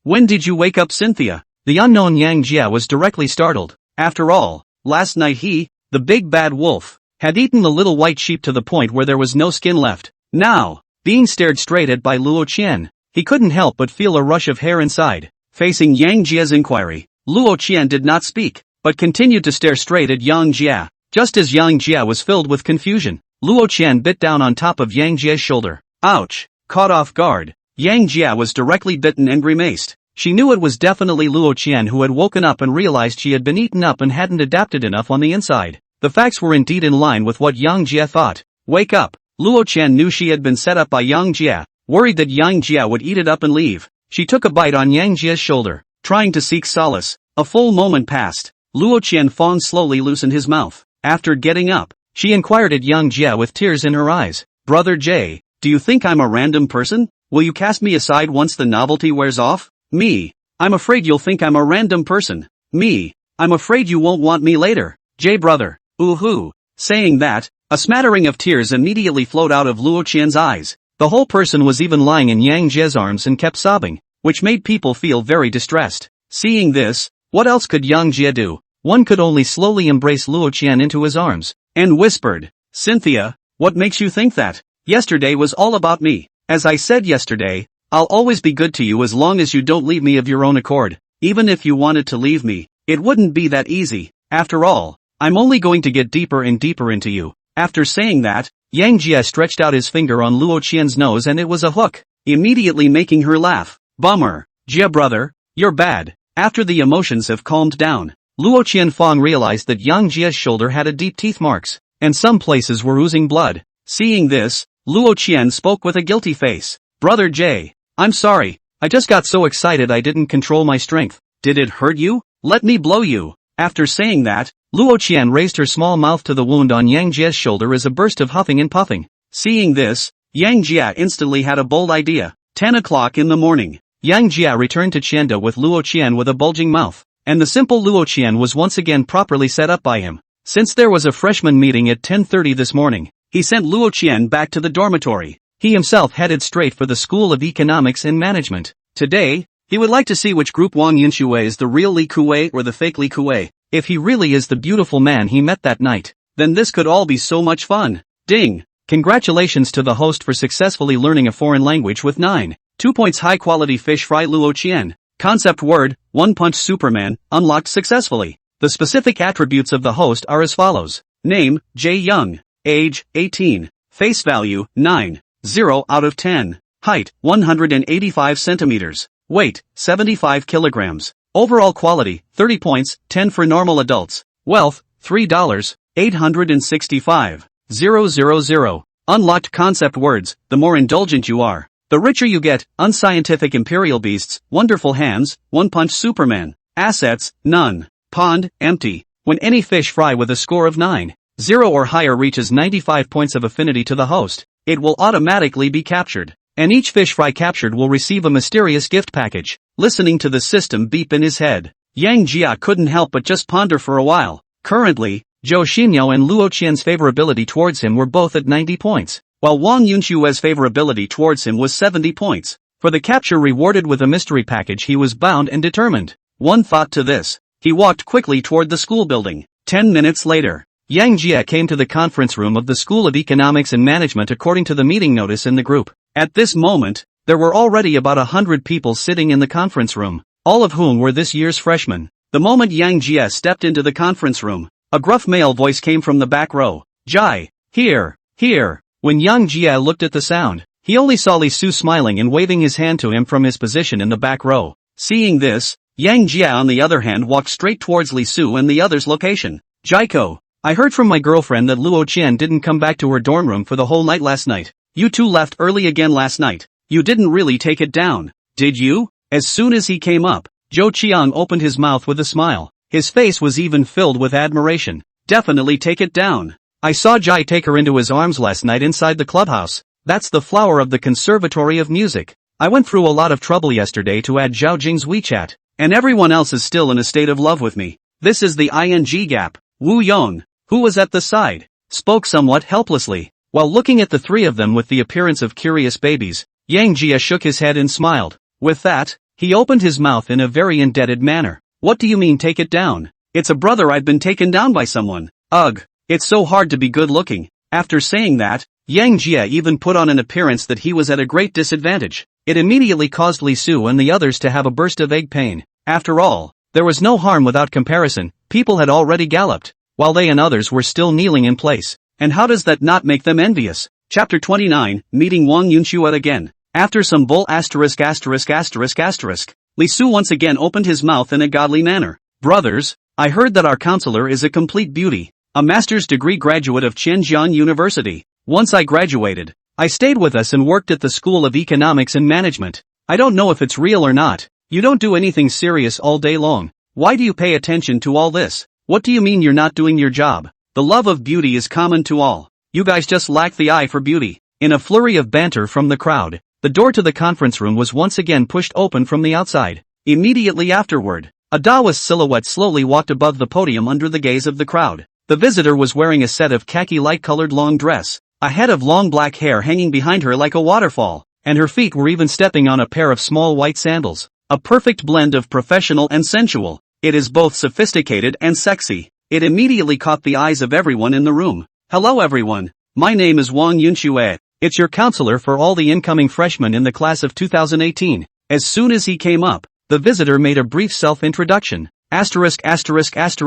When did you wake up, Cynthia? The unknown Yang Jia was directly startled. After all, last night he, the big bad wolf, had eaten the little white sheep to the point where there was no skin left. Now, being stared straight at by Luo Qian, he couldn't help but feel a rush of hair inside. Facing Yang Jia's inquiry, Luo Qian did not speak, but continued to stare straight at Yang Jia. Just as Yang Jia was filled with confusion, Luo Qian bit down on top of Yang Jia's shoulder. Ouch! Caught off guard, Yang Jia was directly bitten and grimaced. She knew it was definitely Luo Qian who had woken up and realized she had been eaten up and hadn't adapted enough on the inside. The facts were indeed in line with what Yang Jia thought. Wake up! Luo Qian knew she had been set up by Yang Jia. Worried that Yang Jia would eat it up and leave, she took a bite on Yang Jia's shoulder, trying to seek solace. A full moment passed. Luo Qian Fong slowly loosened his mouth. After getting up, she inquired at Yang Jia with tears in her eyes. Brother Jay, do you think I'm a random person? Will you cast me aside once the novelty wears off? Me. I'm afraid you'll think I'm a random person. Me. I'm afraid you won't want me later. Jay brother. Ooh-hoo. Saying that, a smattering of tears immediately flowed out of Luo Qian's eyes. The whole person was even lying in Yang Jia's arms and kept sobbing, which made people feel very distressed. Seeing this, what else could Yang Jia do? One could only slowly embrace Luo Qian into his arms, and whispered, "Cynthia, what makes you think that? Yesterday was all about me. As I said yesterday, I'll always be good to you as long as you don't leave me of your own accord. Even if you wanted to leave me, it wouldn't be that easy. After all, I'm only going to get deeper and deeper into you." After saying that, Yang Jia stretched out his finger on Luo Qian's nose and it was a hook, immediately making her laugh. "Bummer, Jia brother, you're bad." After the emotions have calmed down, Luo Qianfang realized that Yang Jia's shoulder had a deep teeth marks, and some places were oozing blood. Seeing this, Luo Qian spoke with a guilty face. "Brother Jay, I'm sorry, I just got so excited I didn't control my strength. Did it hurt you? Let me blow you." After saying that, Luo Qian raised her small mouth to the wound on Yang Jia's shoulder as a burst of huffing and puffing. Seeing this, Yang Jia instantly had a bold idea. 10 o'clock in the morning, Yang Jia returned to Qianda with Luo Qian with a bulging mouth, and the simple Luo Qian was once again properly set up by him. Since there was a freshman meeting at 10:30 this morning, he sent Luo Qian back to the dormitory. He himself headed straight for the School of Economics and Management. Today, he would like to see which group Wang Yunxue is, the real Li Kuei or the fake Li Kuei. If he really is the beautiful man he met that night, then this could all be so much fun. Ding! Congratulations to the host for successfully learning a foreign language with 9.2 points. High quality fish fry Luo Qian. Concept word, One Punch Superman, unlocked successfully. The specific attributes of the host are as follows. Name, Jay Young. Age, 18. Face value, 9.0 out of 10. Height, 185 centimeters. Weight, 75 kilograms. Overall quality, 30 points, 10 for normal adults. Wealth, $3, 865,000. Unlocked concept words, the more indulgent you are, the richer you get. Unscientific imperial beasts, wonderful hands, One Punch Superman. Assets, none. Pond, empty. When any fish fry with a score of 9.0 or higher reaches 95 points of affinity to the host, it will automatically be captured. And each fish fry captured will receive a mysterious gift package. Listening to the system beep in his head, Yang Jia couldn't help but just ponder for a while. Currently, Zhou Xinyao and Luo Qian's favorability towards him were both at 90 points, while Wang Yunshue's favorability towards him was 70 points. For the capture rewarded with a mystery package he was bound and determined. One thought to this, he walked quickly toward the school building. 10 minutes later, Yang Jia came to the conference room of the School of Economics and Management according to the meeting notice in the group. At this moment, there were already about 100 people sitting in the conference room, all of whom were this year's freshmen. The moment Yang Jia stepped into the conference room, a gruff male voice came from the back row. "Jai, here, here." When Yang Jia looked at the sound, he only saw Li Su smiling and waving his hand to him from his position in the back row. Seeing this, Yang Jia on the other hand walked straight towards Li Su and the other's location. "Jaiko, I heard from my girlfriend that Luo Qian didn't come back to her dorm room for the whole night last night. You two left early again last night. You didn't really take it down, did you?" As soon as he came up, Zhou Qiang opened his mouth with a smile. His face was even filled with admiration. "Definitely take it down. I saw Jai take her into his arms last night inside the clubhouse. That's the flower of the Conservatory of Music. I went through a lot of trouble yesterday to add Zhao Jing's WeChat, and everyone else is still in a state of love with me. This is the ing gap." Wu Yong, who was at the side, spoke somewhat helplessly. While looking at the three of them with the appearance of curious babies, Yang Jia shook his head and smiled. With that, he opened his mouth in a very indebted manner. "What do you mean take it down? It's a brother I've been taken down by someone. Ugh, it's so hard to be good looking." After saying that, Yang Jia even put on an appearance that he was at a great disadvantage. It immediately caused Li Su and the others to have a burst of egg pain. After all, there was no harm without comparison. People had already galloped, while they and others were still kneeling in place. And how does that not make them envious? Chapter 29, Meeting Wang Yunxue again. After some bull *******, Li Su once again opened his mouth in a godly manner. "Brothers, I heard that our counselor is a complete beauty, a master's degree graduate of Qianjian University. Once I graduated, I stayed with us and worked at the School of Economics and Management. I don't know if it's real or not. You don't do anything serious all day long. Why do you pay attention to all this? What do you mean you're not doing your job? The love of beauty is common to all. You guys just lack the eye for beauty." In a flurry of banter from the crowd, the door to the conference room was once again pushed open from the outside. Immediately afterward, a Taoist silhouette slowly walked above the podium under the gaze of the crowd. The visitor was wearing a set of khaki light-colored long dress, a head of long black hair hanging behind her like a waterfall, and her feet were even stepping on a pair of small white sandals. A perfect blend of professional and sensual. It is both sophisticated and sexy. It immediately caught the eyes of everyone in the room. Hello everyone. My name is Wang Yunxue. It's your counselor for all the incoming freshmen in the class of 2018. As soon as he came up, the visitor made a brief self-introduction. Asahi,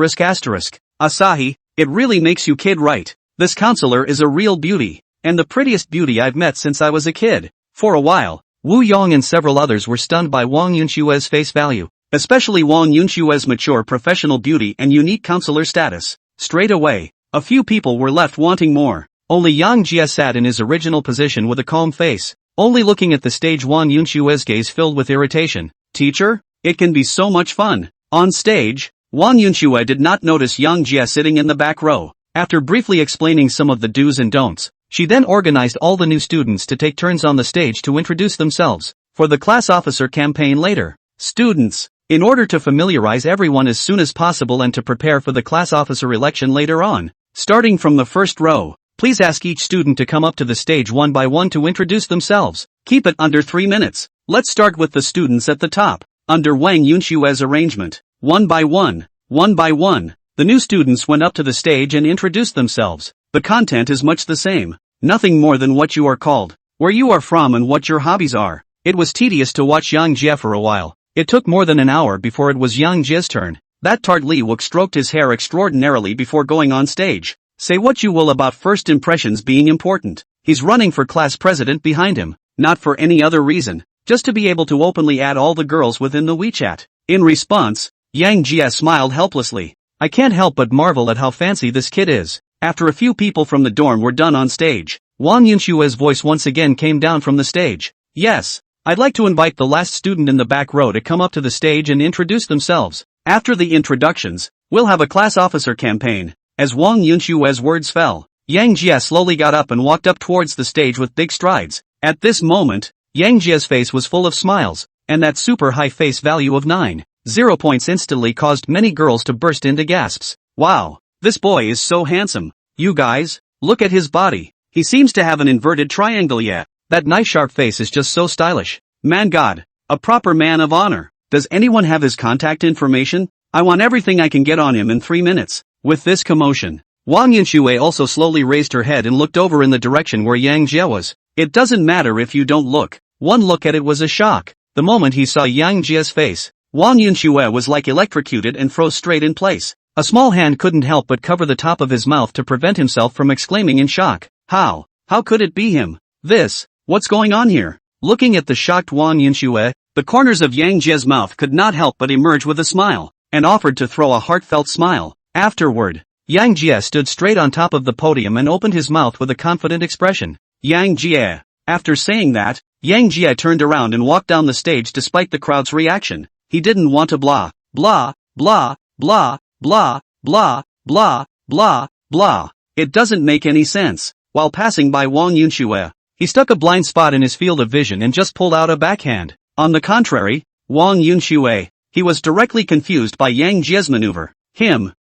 it really makes you kid right. This counselor is a real beauty. And the prettiest beauty I've met since I was a kid. For a while, Wu Yong and several others were stunned by Wang Yunshue's face value. Especially Wang Yunshue's mature professional beauty and unique counselor status. Straight away, a few people were left wanting more. Only Yang Jie sat in his original position with a calm face. Only looking at the stage, Wang Yunshue's gaze filled with irritation. Teacher? It can be so much fun. On stage, Wang Yunxue did not notice Yang Jie sitting in the back row. After briefly explaining some of the do's and don'ts, she then organized all the new students to take turns on the stage to introduce themselves, for the class officer campaign later. Students, in order to familiarize everyone as soon as possible and to prepare for the class officer election later on, starting from the first row, please ask each student to come up to the stage one by one to introduce themselves. Keep it under 3 minutes. Let's start with the students at the top. Under Wang Yunshue's arrangement, one by one, the new students went up to the stage and introduced themselves. The content is much the same. Nothing more than what you are called, where you are from and what your hobbies are. It was tedious to watch Yang Jie for a while. It took more than an hour before it was Yang Jie's turn. That tart Li Wuk stroked his hair extraordinarily before going on stage. Say what you will about first impressions being important. He's running for class president behind him, not for any other reason, just to be able to openly add all the girls within the WeChat. In response, Yang Jie smiled helplessly. I can't help but marvel at how fancy this kid is. After a few people from the dorm were done on stage, Wang Yunshue's voice once again came down from the stage. Yes, I'd like to invite the last student in the back row to come up to the stage and introduce themselves. After the introductions, we'll have a class officer campaign. As Wang Yunshue's words fell, Yang Jie slowly got up and walked up towards the stage with big strides. At this moment, Yang Jie's face was full of smiles, and that super high face value of 9.0 points instantly caused many girls to burst into gasps. Wow, this boy is so handsome. You guys, look at his body. He seems to have an inverted triangle. Yeah, that nice sharp face is just so stylish. Man God, a proper man of honor. Does anyone have his contact information? I want everything I can get on him in 3 minutes. With this commotion, Wang Yunxue also slowly raised her head and looked over in the direction where Yang Jie was. It doesn't matter if you don't look. One look at it was a shock. The moment he saw Yang Jie's face, Wang Yunxue was like electrocuted and froze straight in place. A small hand couldn't help but cover the top of his mouth to prevent himself from exclaiming in shock. How could it be him? What's going on here? Looking at the shocked Wang Yunxue, the corners of Yang Jie's mouth could not help but emerge with a smile, and offered to throw a heartfelt smile. Afterward, Yang Jie stood straight on top of the podium and opened his mouth with a confident expression. Yang Jie. After saying that, Yang Jie turned around and walked down the stage despite the crowd's reaction. He didn't want to blah, blah, blah, blah, blah, blah, blah, blah, blah. It doesn't make any sense. While passing by Wang Yunxue, he stuck a blind spot in his field of vision and just pulled out a backhand. On the contrary, Wang Yunxue, he was directly confused by Yang Jie's maneuver.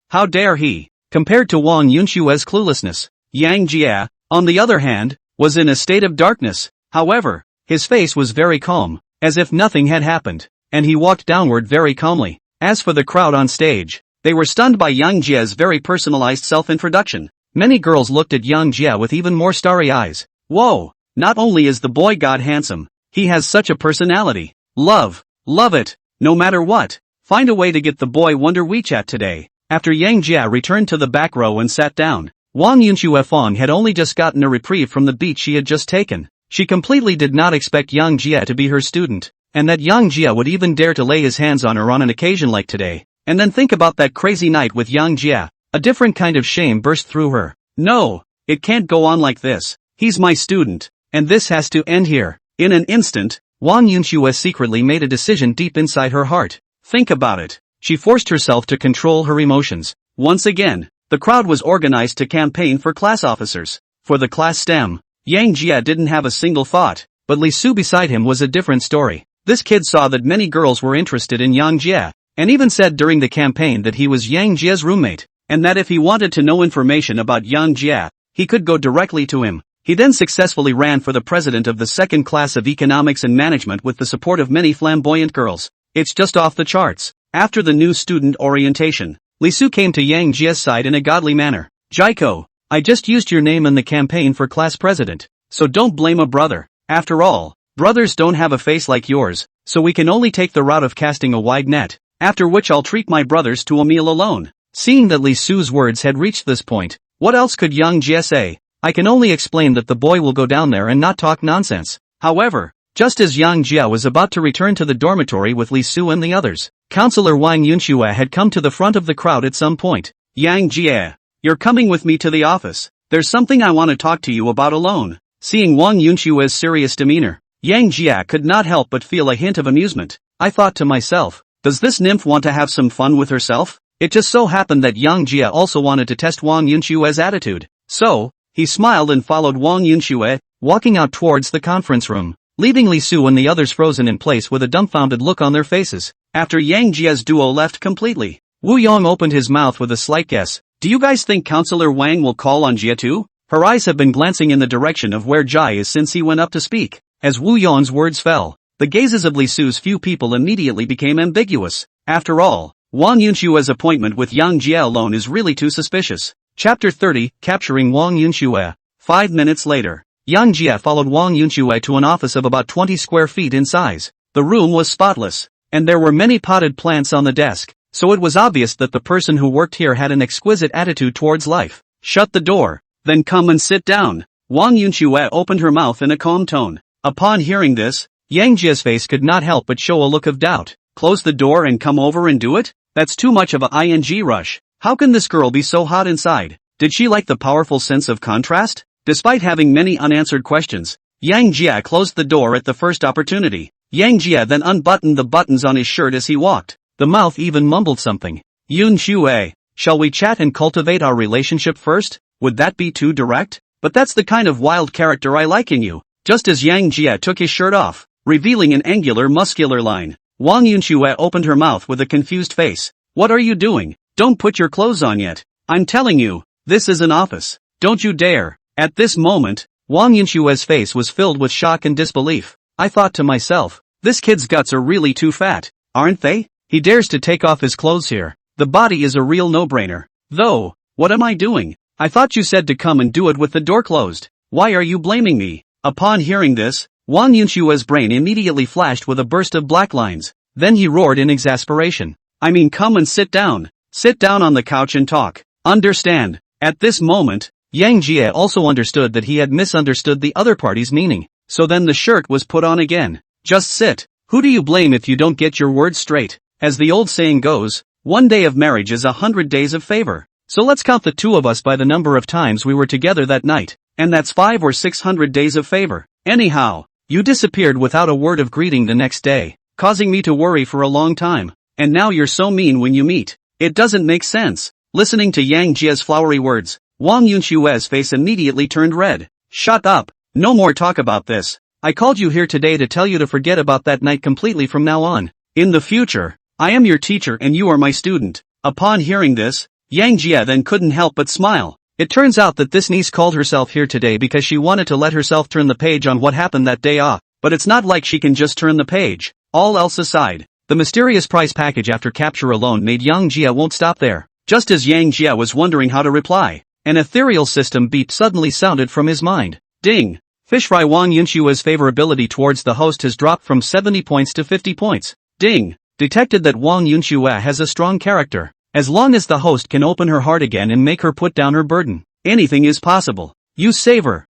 How dare he? Compared to Wang Yunshue's cluelessness, Yang Jie, on the other hand, was in a state of darkness. However, his face was very calm, as if nothing had happened, and he walked downward very calmly. As for the crowd on stage, they were stunned by Yang Jie's very personalized self-introduction. Many girls looked at Yang Jie with even more starry eyes. Whoa, not only is the boy god handsome, he has such a personality. Love it, no matter what. Find a way to get the boy wonder WeChat today. After Yang Jie returned to the back row and sat down, Wang Yunxue Fong had only just gotten a reprieve from the beat she had just taken. She completely did not expect Yang Jie to be her student, and that Yang Jie would even dare to lay his hands on her on an occasion like today. And then think about that crazy night with Yang Jie. A different kind of shame burst through her. No, it can't go on like this. He's my student, and this has to end here. In an instant, Wang Yunxue secretly made a decision deep inside her heart. Think about it. She forced herself to control her emotions. Once again, the crowd was organized to campaign for class officers. For the class STEM, Yang Jie didn't have a single thought, but Li Su beside him was a different story. This kid saw that many girls were interested in Yang Jie, and even said during the campaign that he was Yang Jie's roommate, and that if he wanted to know information about Yang Jie, he could go directly to him. He then successfully ran for the president of the second class of economics and management with the support of many flamboyant girls. It's just off the charts. After the new student orientation, Li Su came to Yang Jie's side in a godly manner. Jaiko, I just used your name in the campaign for class president, so don't blame a brother. After all, brothers don't have a face like yours, so we can only take the route of casting a wide net, after which I'll treat my brothers to a meal alone. Seeing that Li Su's words had reached this point, what else could Yang Jie say? I can only explain that the boy will go down there and not talk nonsense. However, just as Yang Jie was about to return to the dormitory with Li Su and the others, Counselor Wang Yunxue had come to the front of the crowd at some point. Yang Jie, you're coming with me to the office. There's something I want to talk to you about alone. Seeing Wang Yunxue's serious demeanor, Yang Jie could not help but feel a hint of amusement. I thought to myself, does this nymph want to have some fun with herself? It just so happened that Yang Jie also wanted to test Wang Yunxue's attitude. So, he smiled and followed Wang Yunxue, walking out towards the conference room, leaving Li Su and the others frozen in place with a dumbfounded look on their faces. After Yang Jie's duo left completely, Wu Yong opened his mouth with a slight guess. Do you guys think Counselor Wang will call on Jie too? Her eyes have been glancing in the direction of where Jai is since he went up to speak. As Wu Yong's words fell, the gazes of Li Su's few people immediately became ambiguous. After all, Wang Yunxue's appointment with Yang Jie alone is really too suspicious. Chapter 30, Capturing Wang Yunxue. 5 minutes later, Yang Jie followed Wang Yunxue to an office of about 20 square feet in size. The room was spotless, and there were many potted plants on the desk, so it was obvious that the person who worked here had an exquisite attitude towards life. Shut the door, then come and sit down. Wang Yunxue opened her mouth in a calm tone. Upon hearing this, Yang Jie's face could not help but show a look of doubt. Close the door and come over and do it? That's too much of a ing rush. How can this girl be so hot inside? Did she like the powerful sense of contrast? Despite having many unanswered questions, Yang Jie closed the door at the first opportunity. Yang Jie then unbuttoned the buttons on his shirt as he walked. The mouth even mumbled something. Yunxue, shall we chat and cultivate our relationship first? Would that be too direct? But that's the kind of wild character I like in you. Just as Yang Jie took his shirt off, revealing an angular muscular line, Wang Yunxue opened her mouth with a confused face. What are you doing? Don't put your clothes on yet. I'm telling you, this is an office. Don't you dare. At this moment, Wang Yunxue's face was filled with shock and disbelief. I thought to myself, this kid's guts are really too fat, aren't they? He dares to take off his clothes here. The body is a real no-brainer. Though, what am I doing? I thought you said to come and do it with the door closed. Why are you blaming me? Upon hearing this, Wang Yunxue's brain immediately flashed with a burst of black lines. Then he roared in exasperation. I mean, come and sit down. Sit down on the couch and talk. Understand? At this moment, Yang Jie also understood that he had misunderstood the other party's meaning. So then the shirt was put on again. Just sit. Who do you blame if you don't get your words straight? As the old saying goes, 1 day of marriage is 100 days of favor. So let's count the two of us by the number of times we were together that night, and that's 500 or 600 days of favor. Anyhow, you disappeared without a word of greeting the next day, causing me to worry for a long time, and now you're so mean when you meet. It doesn't make sense. Listening to Yang Jie's flowery words, Wang Yunxue's face immediately turned red. Shut up. No more talk about this. I called you here today to tell you to forget about that night completely from now on. In the future, I am your teacher and you are my student. Upon hearing this, Yang Jie then couldn't help but smile. It turns out that this niece called herself here today because she wanted to let herself turn the page on what happened that day off, but it's not like she can just turn the page. All else aside, the mysterious prize package after capture alone made Yang Jie won't stop there. Just as Yang Jie was wondering how to reply, an ethereal system beep suddenly sounded from his mind. Ding! Fish fry Wang Yunxue's favorability towards the host has dropped from 70 points to 50 points. Ding! Detected that Wang Yunxue has a strong character. As long as the host can open her heart again and make her put down her burden, anything is possible. You savor.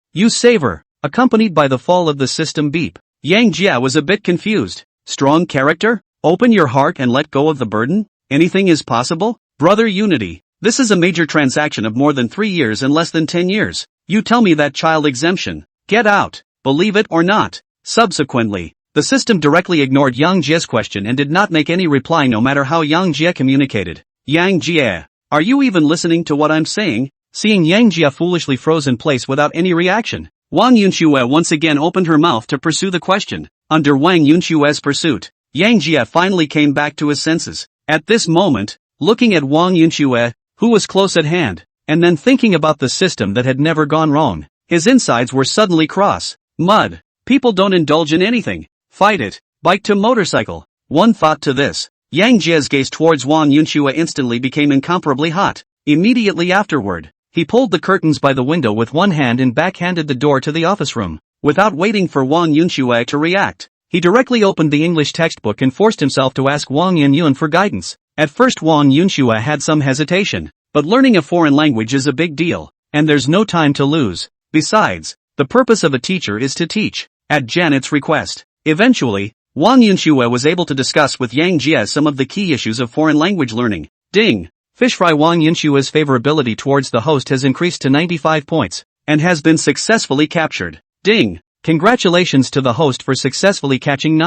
Accompanied by the fall of the system beep, Yang Jie was a bit confused. Strong character? Open your heart and let go of the burden? Anything is possible? Brother Unity. This is a major transaction of more than 3 years and less than 10 years. You tell me that child exemption. Get out. Believe it or not. Subsequently, the system directly ignored Yang Jie's question and did not make any reply no matter how Yang Jie communicated. Yang Jie, are you even listening to what I'm saying? Seeing Yang Jie foolishly froze in place without any reaction, Wang Yunxue once again opened her mouth to pursue the question. Under Wang Yunxue's pursuit, Yang Jie finally came back to his senses. At this moment, looking at Wang Yunxue, who was close at hand, and then thinking about the system that had never gone wrong, his insides were suddenly cross. Mud. People don't indulge in anything. Fight it. Bike to motorcycle. One thought to this. Yang Jie's gaze towards Wang Yunxue instantly became incomparably hot. Immediately afterward, he pulled the curtains by the window with one hand and backhanded the door to the office room. Without waiting for Wang Yunxue to react, he directly opened the English textbook and forced himself to ask Wang Yunyun for guidance. At first Wang Yunxue had some hesitation, but learning a foreign language is a big deal, and there's no time to lose. Besides, the purpose of a teacher is to teach. At Janet's request, eventually, Wang Yunxue was able to discuss with Yang Jie some of the key issues of foreign language learning. Ding! Fish fry. Wang Yunshue's favorability towards the host has increased to 95 points, and has been successfully captured. Ding! Congratulations to the host for successfully catching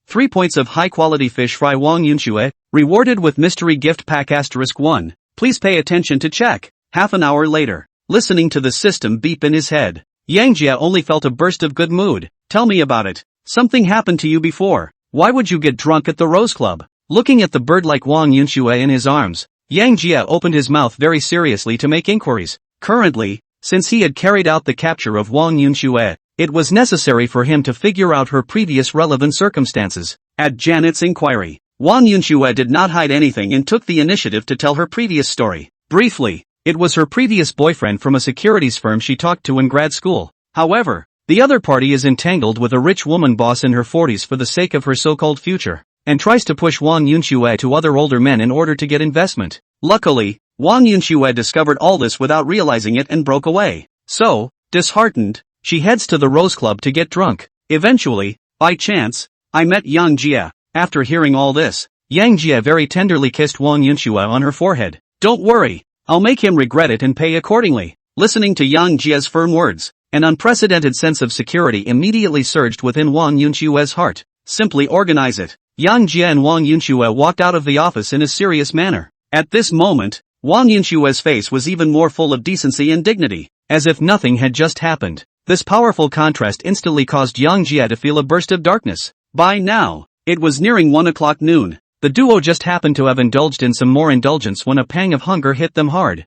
3 points of high-quality fish fry. Wang Yunxue, rewarded with mystery gift pack *1. Please pay attention to check. Half an hour later, listening to the system beep in his head, Yang Jie only felt a burst of good mood. Tell me about it. Something happened to you before. Why would you get drunk at the Rose Club? Looking at the bird-like Wang Yunxue in his arms, Yang Jie opened his mouth very seriously to make inquiries. Currently, since he had carried out the capture of Wang Yunxue, it was necessary for him to figure out her previous relevant circumstances. At Janet's inquiry, Wang Yunxue did not hide anything and took the initiative to tell her previous story. Briefly, it was her previous boyfriend from a securities firm she talked to in grad school. However, the other party is entangled with a rich woman boss in her 40s for the sake of her so-called future, and tries to push Wang Yunxue to other older men in order to get investment. Luckily, Wang Yunxue discovered all this without realizing it and broke away. So, disheartened, she heads to the Rose Club to get drunk. Eventually, by chance, I met Yang Jie. After hearing all this, Yang Jie very tenderly kissed Wang Yunxue on her forehead. Don't worry, I'll make him regret it and pay accordingly. Listening to Yang Jie's firm words, an unprecedented sense of security immediately surged within Wang Yunshue's heart. Simply organize it. Yang Jie and Wang Yunxue walked out of the office in a serious manner. At this moment, Wang Yunshue's face was even more full of decency and dignity, as if nothing had just happened. This powerful contrast instantly caused Yang Jie to feel a burst of darkness. By now, it was nearing 1 o'clock noon. The duo just happened to have indulged in some more indulgence when a pang of hunger hit them hard.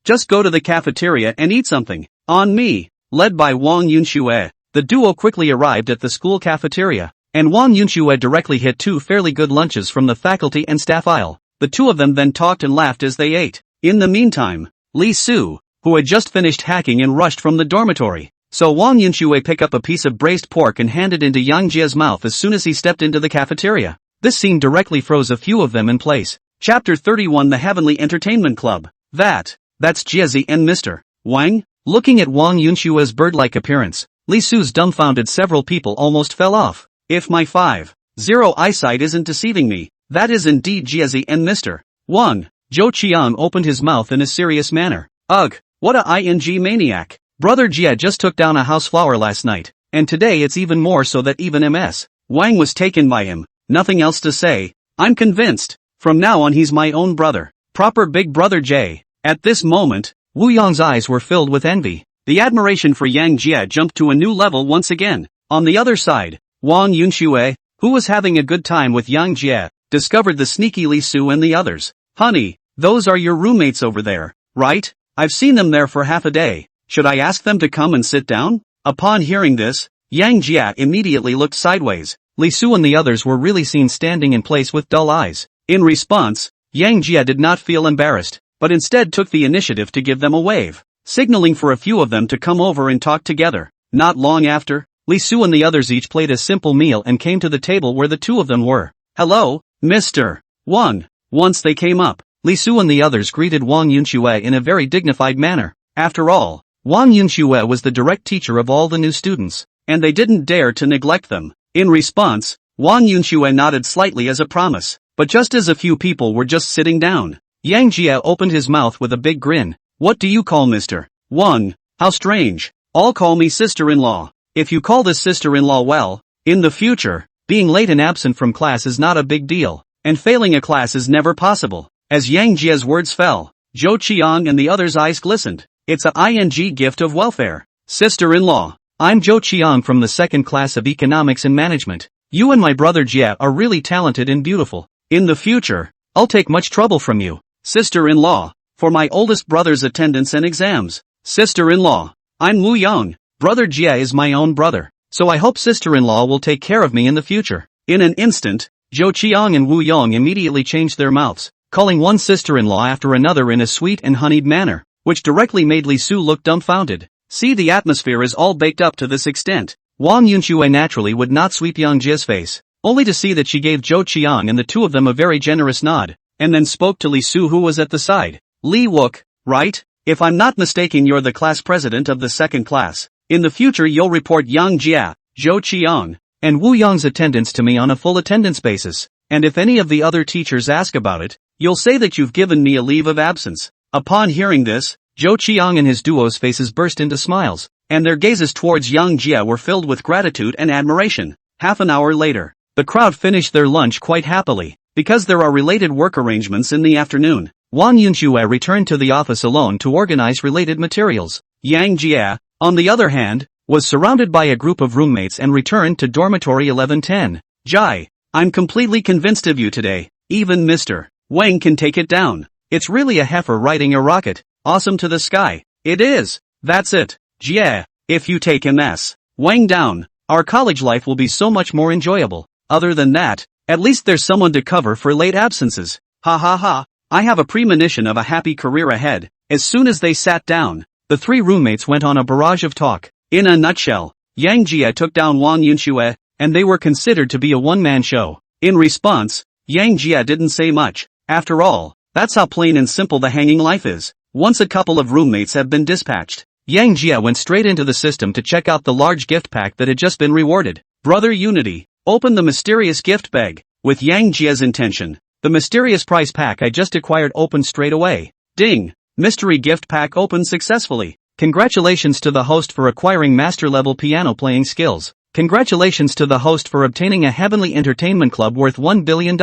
Just go to the cafeteria and eat something. On me. Led by Wang Yunxue, the duo quickly arrived at the school cafeteria, and Wang Yunxue directly hit 2 fairly good lunches from the faculty and staff aisle. The two of them then talked and laughed as they ate. In the meantime, Li Su, who had just finished hacking and rushed from the dormitory, saw Wang Yunxue pick up a piece of braised pork and hand it into Yang Jie's mouth as soon as he stepped into the cafeteria. This scene directly froze a few of them in place. Chapter 31. The Heavenly Entertainment Club. That's Jiezi and Mr. Wang? Looking at Wang Yunshue's bird-like appearance, Li Su's dumbfounded several people almost fell off. If my 5.0 eyesight isn't deceiving me, that is indeed Jiezi and Mr. Wang. Zhou Qiang opened his mouth in a serious manner. Ugh, what a ing maniac. Brother Jie just took down a house flower last night, and today it's even more so that even Ms. Wang was taken by him. Nothing else to say. I'm convinced. From now on he's my own brother. Proper big brother J. At this moment, Wu Yang's eyes were filled with envy. The admiration for Yang Jie jumped to a new level once again. On the other side, Wang Yunxue, who was having a good time with Yang Jie, discovered the sneaky Li Su and the others. Honey, those are your roommates over there, right? I've seen them there for half a day. Should I ask them to come and sit down? Upon hearing this, Yang Jie immediately looked sideways. Li Su and the others were really seen standing in place with dull eyes. In response, Yang Jie did not feel embarrassed, but instead took the initiative to give them a wave, signaling for a few of them to come over and talk together. Not long after, Li Su and the others each played a simple meal and came to the table where the two of them were. Hello, Mr. Wang. Once they came up, Li Su and the others greeted Wang Yunxue in a very dignified manner. After all, Wang Yunxue was the direct teacher of all the new students, and they didn't dare to neglect them. In response, Wang Yunxue nodded slightly as a promise, but just as a few people were just sitting down, Yang Jie opened his mouth with a big grin. What do you call Mr. Wang? How strange. I'll call me sister-in-law. If you call this sister-in-law well, in the future, being late and absent from class is not a big deal, and failing a class is never possible. As Yang Jie's words fell, Zhou Qiang and the others' eyes glistened. It's a ing gift of welfare. Sister-in-law, I'm Zhou Qiang from the 2nd class of Economics and Management. You and my brother Jie are really talented and beautiful. In the future, I'll take much trouble from you. Sister-in-law, for my oldest brother's attendance and exams. Sister-in-law, I'm Wu Yang. Brother Jie is my own brother, so I hope sister-in-law will take care of me in the future. In an instant, Zhou Qiang and Wu Yong immediately changed their mouths, calling one sister-in-law after another in a sweet and honeyed manner, which directly made Li Su look dumbfounded. See, the atmosphere is all baked up to this extent. Wang Yunxue naturally would not sweep Yang Jie's face, only to see that she gave Zhou Qiang and the two of them a very generous nod, and then spoke to Li Su, who was at the side. Li Wook, right? If I'm not mistaken, you're the class president of the second class. In the future you'll report Yang Jie, Zhou Qiang, and Wu Yong's attendance to me on a full attendance basis, and if any of the other teachers ask about it, you'll say that you've given me a leave of absence. Upon hearing this, Zhou Qiang and his duo's faces burst into smiles, and their gazes towards Yang Jie were filled with gratitude and admiration. Half an hour later, the crowd finished their lunch quite happily, because there are related work arrangements in the afternoon. Wang Yunxue returned to the office alone to organize related materials. Yang Jie, on the other hand, was surrounded by a group of roommates and returned to dormitory 1110. Jai, I'm completely convinced of you today. Even Mr. Wang can take it down. It's really a heifer riding a rocket. Awesome to the sky. It is. That's it. Jie, if you take MS Wang down, our college life will be so much more enjoyable. Other than that, at least there's someone to cover for late absences. Ha ha ha. I have a premonition of a happy career ahead. As soon as they sat down, the three roommates went on a barrage of talk. In a nutshell, Yang Jie took down Wang Yunxue, and they were considered to be a one-man show. In response, Yang Jie didn't say much. After all, that's how plain and simple the hanging life is. Once a couple of roommates have been dispatched, Yang Jie went straight into the system to check out the large gift pack that had just been rewarded. Brother Unity, open the mysterious gift bag. With Yang Jie's intention, the mysterious prize pack I just acquired opened straight away. Ding! Mystery gift pack opened successfully. Congratulations to the host for acquiring master-level piano playing skills. Congratulations to the host for obtaining a Heavenly Entertainment Club worth $1 billion.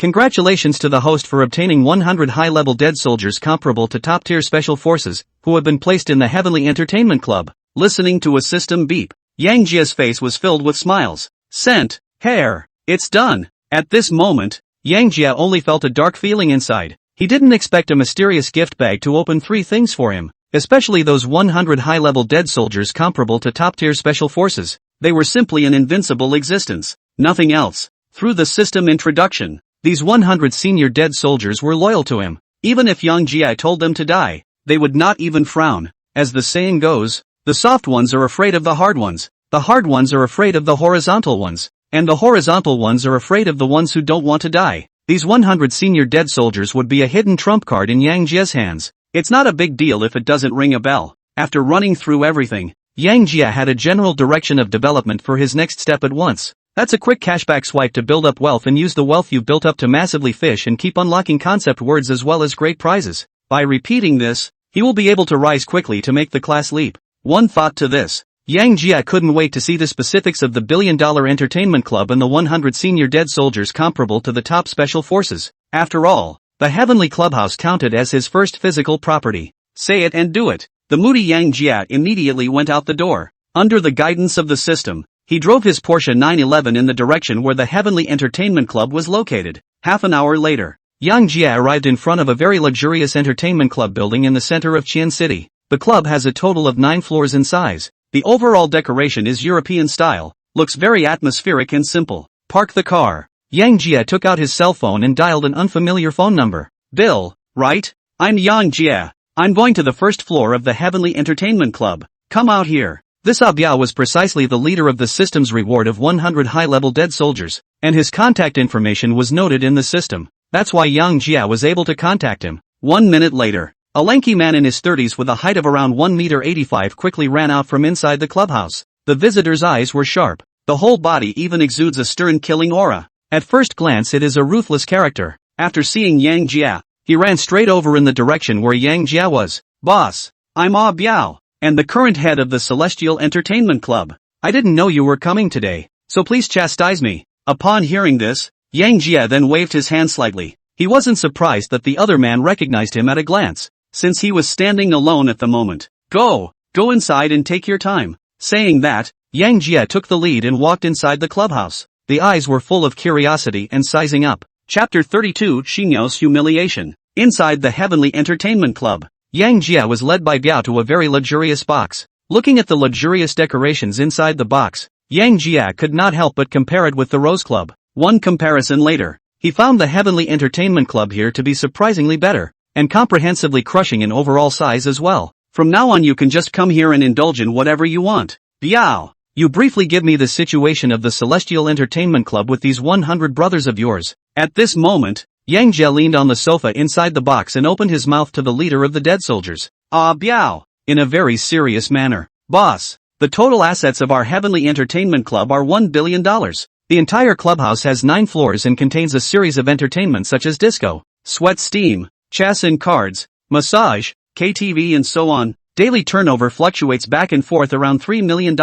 Congratulations to the host for obtaining 100 high-level dead soldiers comparable to top-tier special forces, who have been placed in the Heavenly Entertainment Club. Listening to a system beep, Yang Jie's face was filled with smiles. Scent, hair, it's done. At this moment, Yang Jie only felt a dark feeling inside. He didn't expect a mysterious gift bag to open three things for him, especially those 100 high-level dead soldiers comparable to top-tier special forces. They were simply an invincible existence, nothing else. Through the system introduction, these 100 senior dead soldiers were loyal to him. Even if Yang Jie told them to die, they would not even frown. As the saying goes, the soft ones are afraid of the hard ones, the hard ones are afraid of the horizontal ones, and the horizontal ones are afraid of the ones who don't want to die. These 100 senior dead soldiers would be a hidden trump card in Yang Jie's hands. It's not a big deal if it doesn't ring a bell. After running through everything, Yang Jie had a general direction of development for his next step at once. That's a quick cashback swipe to build up wealth and use the wealth you've built up to massively fish and keep unlocking concept words as well as great prizes. By repeating this, he will be able to rise quickly to make the class leap. One thought to this. Yang Jie couldn't wait to see the specifics of the $1 billion entertainment club and the 100 senior dead soldiers comparable to the top special forces. After all, the Heavenly Clubhouse counted as his first physical property. Say it and do it. The moody Yang Jie immediately went out the door. Under the guidance of the system, he drove his Porsche 911 in the direction where the Heavenly Entertainment Club was located. Half an hour later, Yang Jie arrived in front of a very luxurious entertainment club building in the center of Qian City. The club has a total of 9 floors in size. The overall decoration is European style, looks very atmospheric and simple. Park the car. Yang Jie took out his cell phone and dialed an unfamiliar phone number. Bill, right? I'm Yang Jie. I'm going to the first floor of the Heavenly Entertainment Club. Come out here. This Biao was precisely the leader of the system's reward of 100 high-level dead soldiers, and his contact information was noted in the system. That's why Yang Jie was able to contact him. 1 minute later, a lanky man in his 30s with a height of around 1.85 m quickly ran out from inside the clubhouse. The visitor's eyes were sharp. The whole body even exudes a stern killing aura. At first glance it is a ruthless character. After seeing Yang Jie, he ran straight over in the direction where Yang Jie was. Boss, I'm Biao, and the current head of the Celestial Entertainment Club. I didn't know you were coming today, so please chastise me. Upon hearing this, Yang Jie then waved his hand slightly. He wasn't surprised that the other man recognized him at a glance, since he was standing alone at the moment. Go inside and take your time. Saying that, Yang Jie took the lead and walked inside the clubhouse. The eyes were full of curiosity and sizing up. Chapter 32 Xinyao's Humiliation. Inside the Heavenly Entertainment Club, Yang Jie was led by Biao to a very luxurious box. Looking at the luxurious decorations inside the box, Yang Jie could not help but compare it with the Rose Club. One comparison later, he found the Heavenly Entertainment Club here to be surprisingly better, and comprehensively crushing in overall size as well. From now on you can just come here and indulge in whatever you want. Biao. You briefly give me the situation of the Celestial Entertainment Club with these 100 brothers of yours. At this moment, Yang Jie leaned on the sofa inside the box and opened his mouth to the leader of the dead soldiers. Biao. In a very serious manner. Boss, the total assets of our Heavenly Entertainment Club are $1 billion. The entire clubhouse has 9 floors and contains a series of entertainment such as disco, sweat steam, chess and cards, massage, KTV and so on. Daily turnover fluctuates back and forth around $3 million,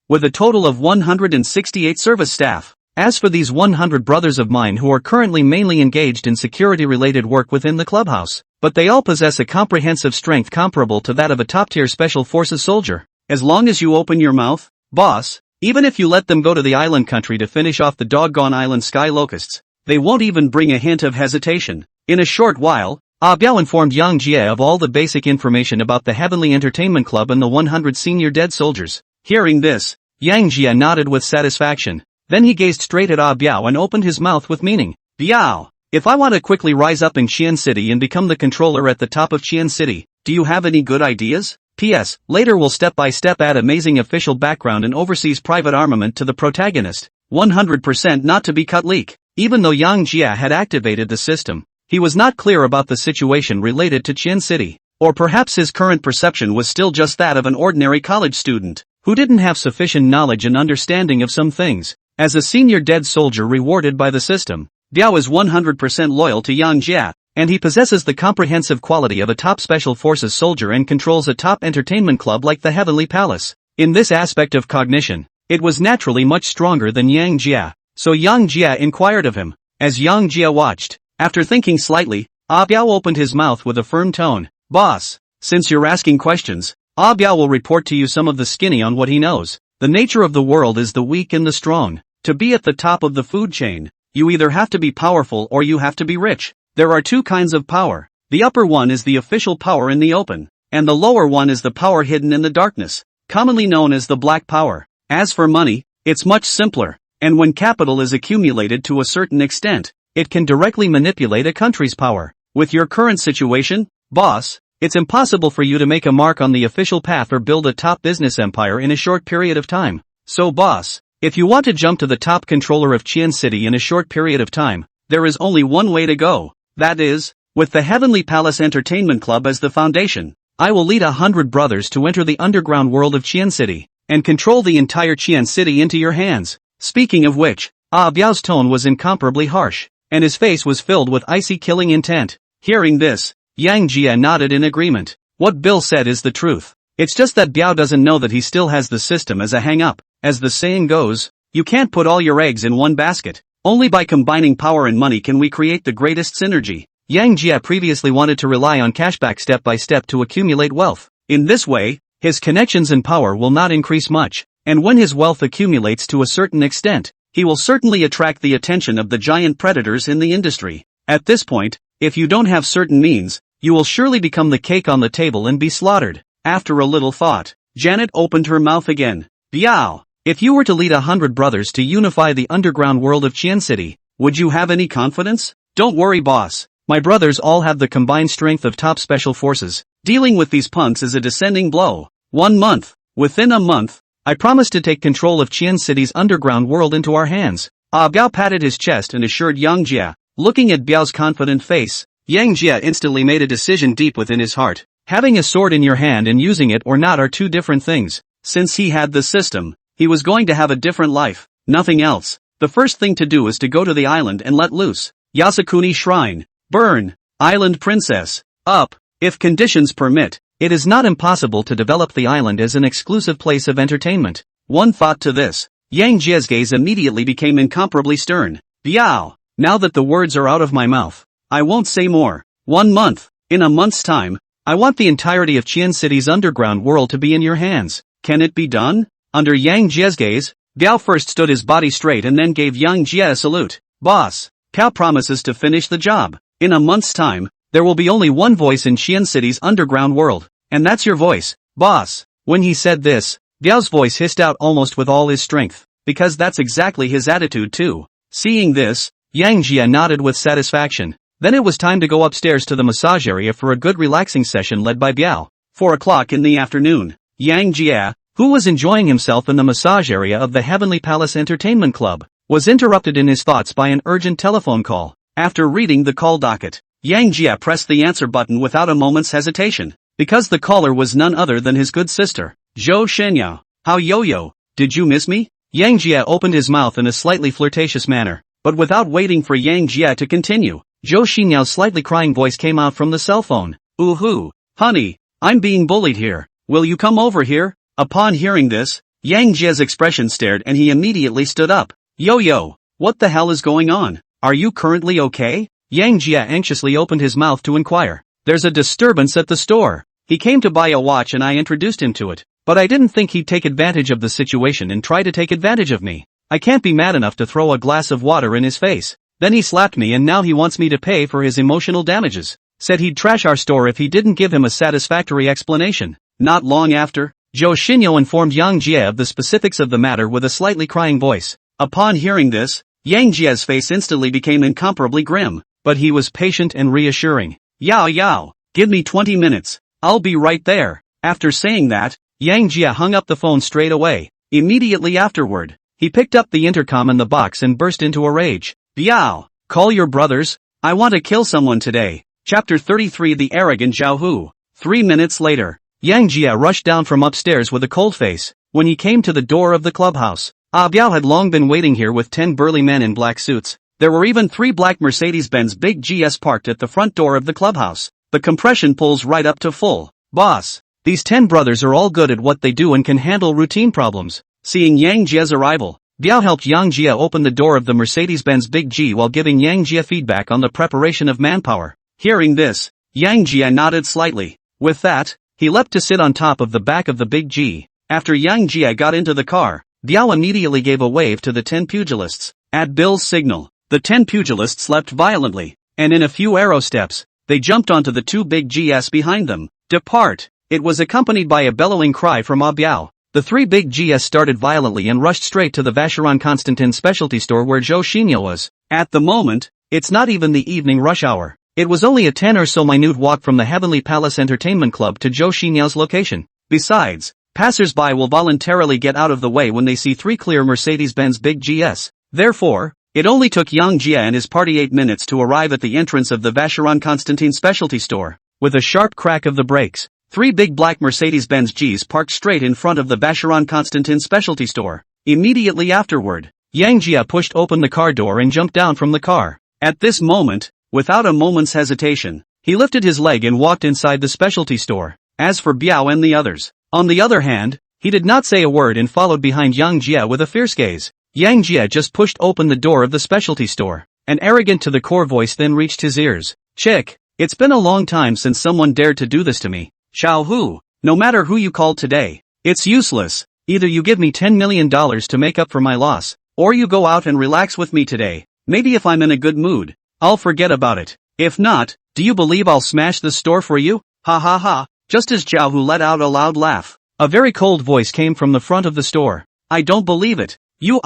with a total of 168 service staff. As for these 100 brothers of mine who are currently mainly engaged in security-related work within the clubhouse, but they all possess a comprehensive strength comparable to that of a top-tier special forces soldier. As long as you open your mouth, boss, even if you let them go to the island country to finish off the doggone island sky locusts, they won't even bring a hint of hesitation. In a short while, Biao informed Yang Jie of all the basic information about the Heavenly Entertainment Club and the 100 senior dead soldiers. Hearing this, Yang Jie nodded with satisfaction. Then he gazed straight at Biao and opened his mouth with meaning. Biao, if I want to quickly rise up in Qian City and become the controller at the top of Qian City, do you have any good ideas? P.S. Later we'll step by step add amazing official background and overseas private armament to the protagonist. 100% not to be cut leak. Even though Yang Jie had activated the system, he was not clear about the situation related to Qian City. Or perhaps his current perception was still just that of an ordinary college student, who didn't have sufficient knowledge and understanding of some things. As a senior dead soldier rewarded by the system, Biao is 100% loyal to Yang Jie, and he possesses the comprehensive quality of a top special forces soldier and controls a top entertainment club like the Heavenly Palace. In this aspect of cognition, it was naturally much stronger than Yang Jie, so Yang Jie inquired of him. As Yang Jie watched, after thinking slightly, Biao opened his mouth with a firm tone. Boss, since you're asking questions, Biao will report to you some of the skinny on what he knows. The nature of the world is the weak and the strong. To be at the top of the food chain, you either have to be powerful or you have to be rich. There are 2 kinds of power. The upper one is the official power in the open, and the lower one is the power hidden in the darkness, commonly known as the black power. As for money, it's much simpler, and when capital is accumulated to a certain extent, it can directly manipulate a country's power. With your current situation, boss, it's impossible for you to make a mark on the official path or build a top business empire in a short period of time. So boss, if you want to jump to the top controller of Qian City in a short period of time, there is only one way to go. That is, with the Heavenly Palace Entertainment Club as the foundation. I will lead 100 brothers to enter the underground world of Qian City, and control the entire Qian City into your hands. Speaking of which, Biao's tone was incomparably harsh, and his face was filled with icy killing intent. Hearing this, Yang Jie nodded in agreement. What Bill said is the truth. It's just that Biao doesn't know that he still has the system as a hang-up. As the saying goes, you can't put all your eggs in one basket. Only by combining power and money can we create the greatest synergy. Yang Jie previously wanted to rely on cashback step by step to accumulate wealth. In this way, his connections and power will not increase much, and when his wealth accumulates to a certain extent, he will certainly attract the attention of the giant predators in the industry. At this point, if you don't have certain means, you will surely become the cake on the table and be slaughtered. After a little thought, Janet opened her mouth again. Biao, if you were to lead 100 brothers to unify the underground world of Qian City, would you have any confidence? Don't worry boss, my brothers all have the combined strength of top special forces. Dealing with these punks is a descending blow. 1 month. Within a month, I promise to take control of Qian City's underground world into our hands. Biao patted his chest and assured Yang Jie. Looking at Biao's confident face, Yang Jie instantly made a decision deep within his heart. Having a sword in your hand and using it or not are 2 different things. Since he had the system, he was going to have a different life, nothing else. The first thing to do is to go to the island and let loose. Yasukuni Shrine. Burn. Island Princess. Up. If conditions permit, it is not impossible to develop the island as an exclusive place of entertainment. One thought to this. Yang Jie's gaze immediately became incomparably stern. Biao, now that the words are out of my mouth, I won't say more. 1 month. In a month's time, I want the entirety of Qian City's underground world to be in your hands. Can it be done? Under Yang Jie's gaze, Biao first stood his body straight and then gave Yang Jie a salute. Boss, Biao promises to finish the job. In a month's time, there will be only one voice in Qian City's underground world, and that's your voice, boss. When he said this, Biao's voice hissed out almost with all his strength, because that's exactly his attitude too. Seeing this, Yang Jia nodded with satisfaction. Then it was time to go upstairs to the massage area for a good relaxing session led by Biao. 4 o'clock in the afternoon. Yang Jia, who was enjoying himself in the massage area of the Heavenly Palace Entertainment Club, was interrupted in his thoughts by an urgent telephone call. After reading the call docket, Yang Jia pressed the answer button without a moment's hesitation, because the caller was none other than his good sister, Zhou Shenyao. How yo-yo, did you miss me? Yang Jia opened his mouth in a slightly flirtatious manner, but without waiting for Yang Jia to continue, Zhou Xinyao's slightly crying voice came out from the cell phone. Ooh-hoo, honey, I'm being bullied here. Will you come over here? Upon hearing this, Yang Jia's expression stared and he immediately stood up. Yo-yo, what the hell is going on? Are you currently okay? Yang Jia anxiously opened his mouth to inquire. There's a disturbance at the store. He came to buy a watch and I introduced him to it, but I didn't think he'd take advantage of the situation and try to take advantage of me. I can't be mad enough to throw a glass of water in his face. Then he slapped me and now he wants me to pay for his emotional damages. Said he'd trash our store if he didn't give him a satisfactory explanation. Not long after, Zhou Xinyo informed Yang Jia of the specifics of the matter with a slightly crying voice. Upon hearing this, Yang Jia's face instantly became incomparably grim, but he was patient and reassuring. Yao Yao, give me 20 minutes. I'll be right there. After saying that, Yang Jia hung up the phone straight away. Immediately afterward, he picked up the intercom in the box and burst into a rage. Biao, call your brothers. I want to kill someone today. Chapter 33 The Arrogant Zhao Hu. 3 minutes later, Yang Jia rushed down from upstairs with a cold face. When he came to the door of the clubhouse, Biao had long been waiting here with 10 burly men in black suits. There were even 3 black Mercedes-Benz Big GS parked at the front door of the clubhouse. The compression pulls right up to full. Boss, these 10 brothers are all good at what they do and can handle routine problems. Seeing Yang Jia's arrival, Biao helped Yang Jia open the door of the Mercedes-Benz Big G while giving Yang Jia feedback on the preparation of manpower. Hearing this, Yang Jia nodded slightly. With that, he leapt to sit on top of the back of the Big G. After Yang Jia got into the car, Biao immediately gave a wave to the 10 pugilists. At Bill's signal, the 10 pugilists leapt violently, and in a few arrow steps, they jumped onto the 2 Big GS behind them. Depart! It was accompanied by a bellowing cry from Biao. The 3 Big GS started violently and rushed straight to the Vacheron Constantin specialty store where Zhou Xinyo was. At the moment, it's not even the evening rush hour. It was only a 10 or so minute walk from the Heavenly Palace Entertainment Club to Zhou Xinyao's location. Besides, passers-by will voluntarily get out of the way when they see 3 clear Mercedes-Benz Big GS. Therefore, it only took Yang Jia and his party 8 minutes to arrive at the entrance of the Vacheron Constantin specialty store. With a sharp crack of the brakes, 3 big black Mercedes-Benz Gs parked straight in front of the Vacheron Constantin specialty store. Immediately afterward, Yang Jia pushed open the car door and jumped down from the car. At this moment, without a moment's hesitation, he lifted his leg and walked inside the specialty store. As for Biao and the others, on the other hand, he did not say a word and followed behind Yang Jia with a fierce gaze. Yang Jia just pushed open the door of the specialty store. An arrogant to the core voice then reached his ears. Chick, it's been a long time since someone dared to do this to me. Zhao Hu, no matter who you called today, it's useless. Either you give me $10 million to make up for my loss, or you go out and relax with me today. Maybe if I'm in a good mood, I'll forget about it. If not, do you believe I'll smash the store for you? Ha ha ha. Just as Zhao Hu let out a loud laugh, a very cold voice came from the front of the store. I don't believe it. You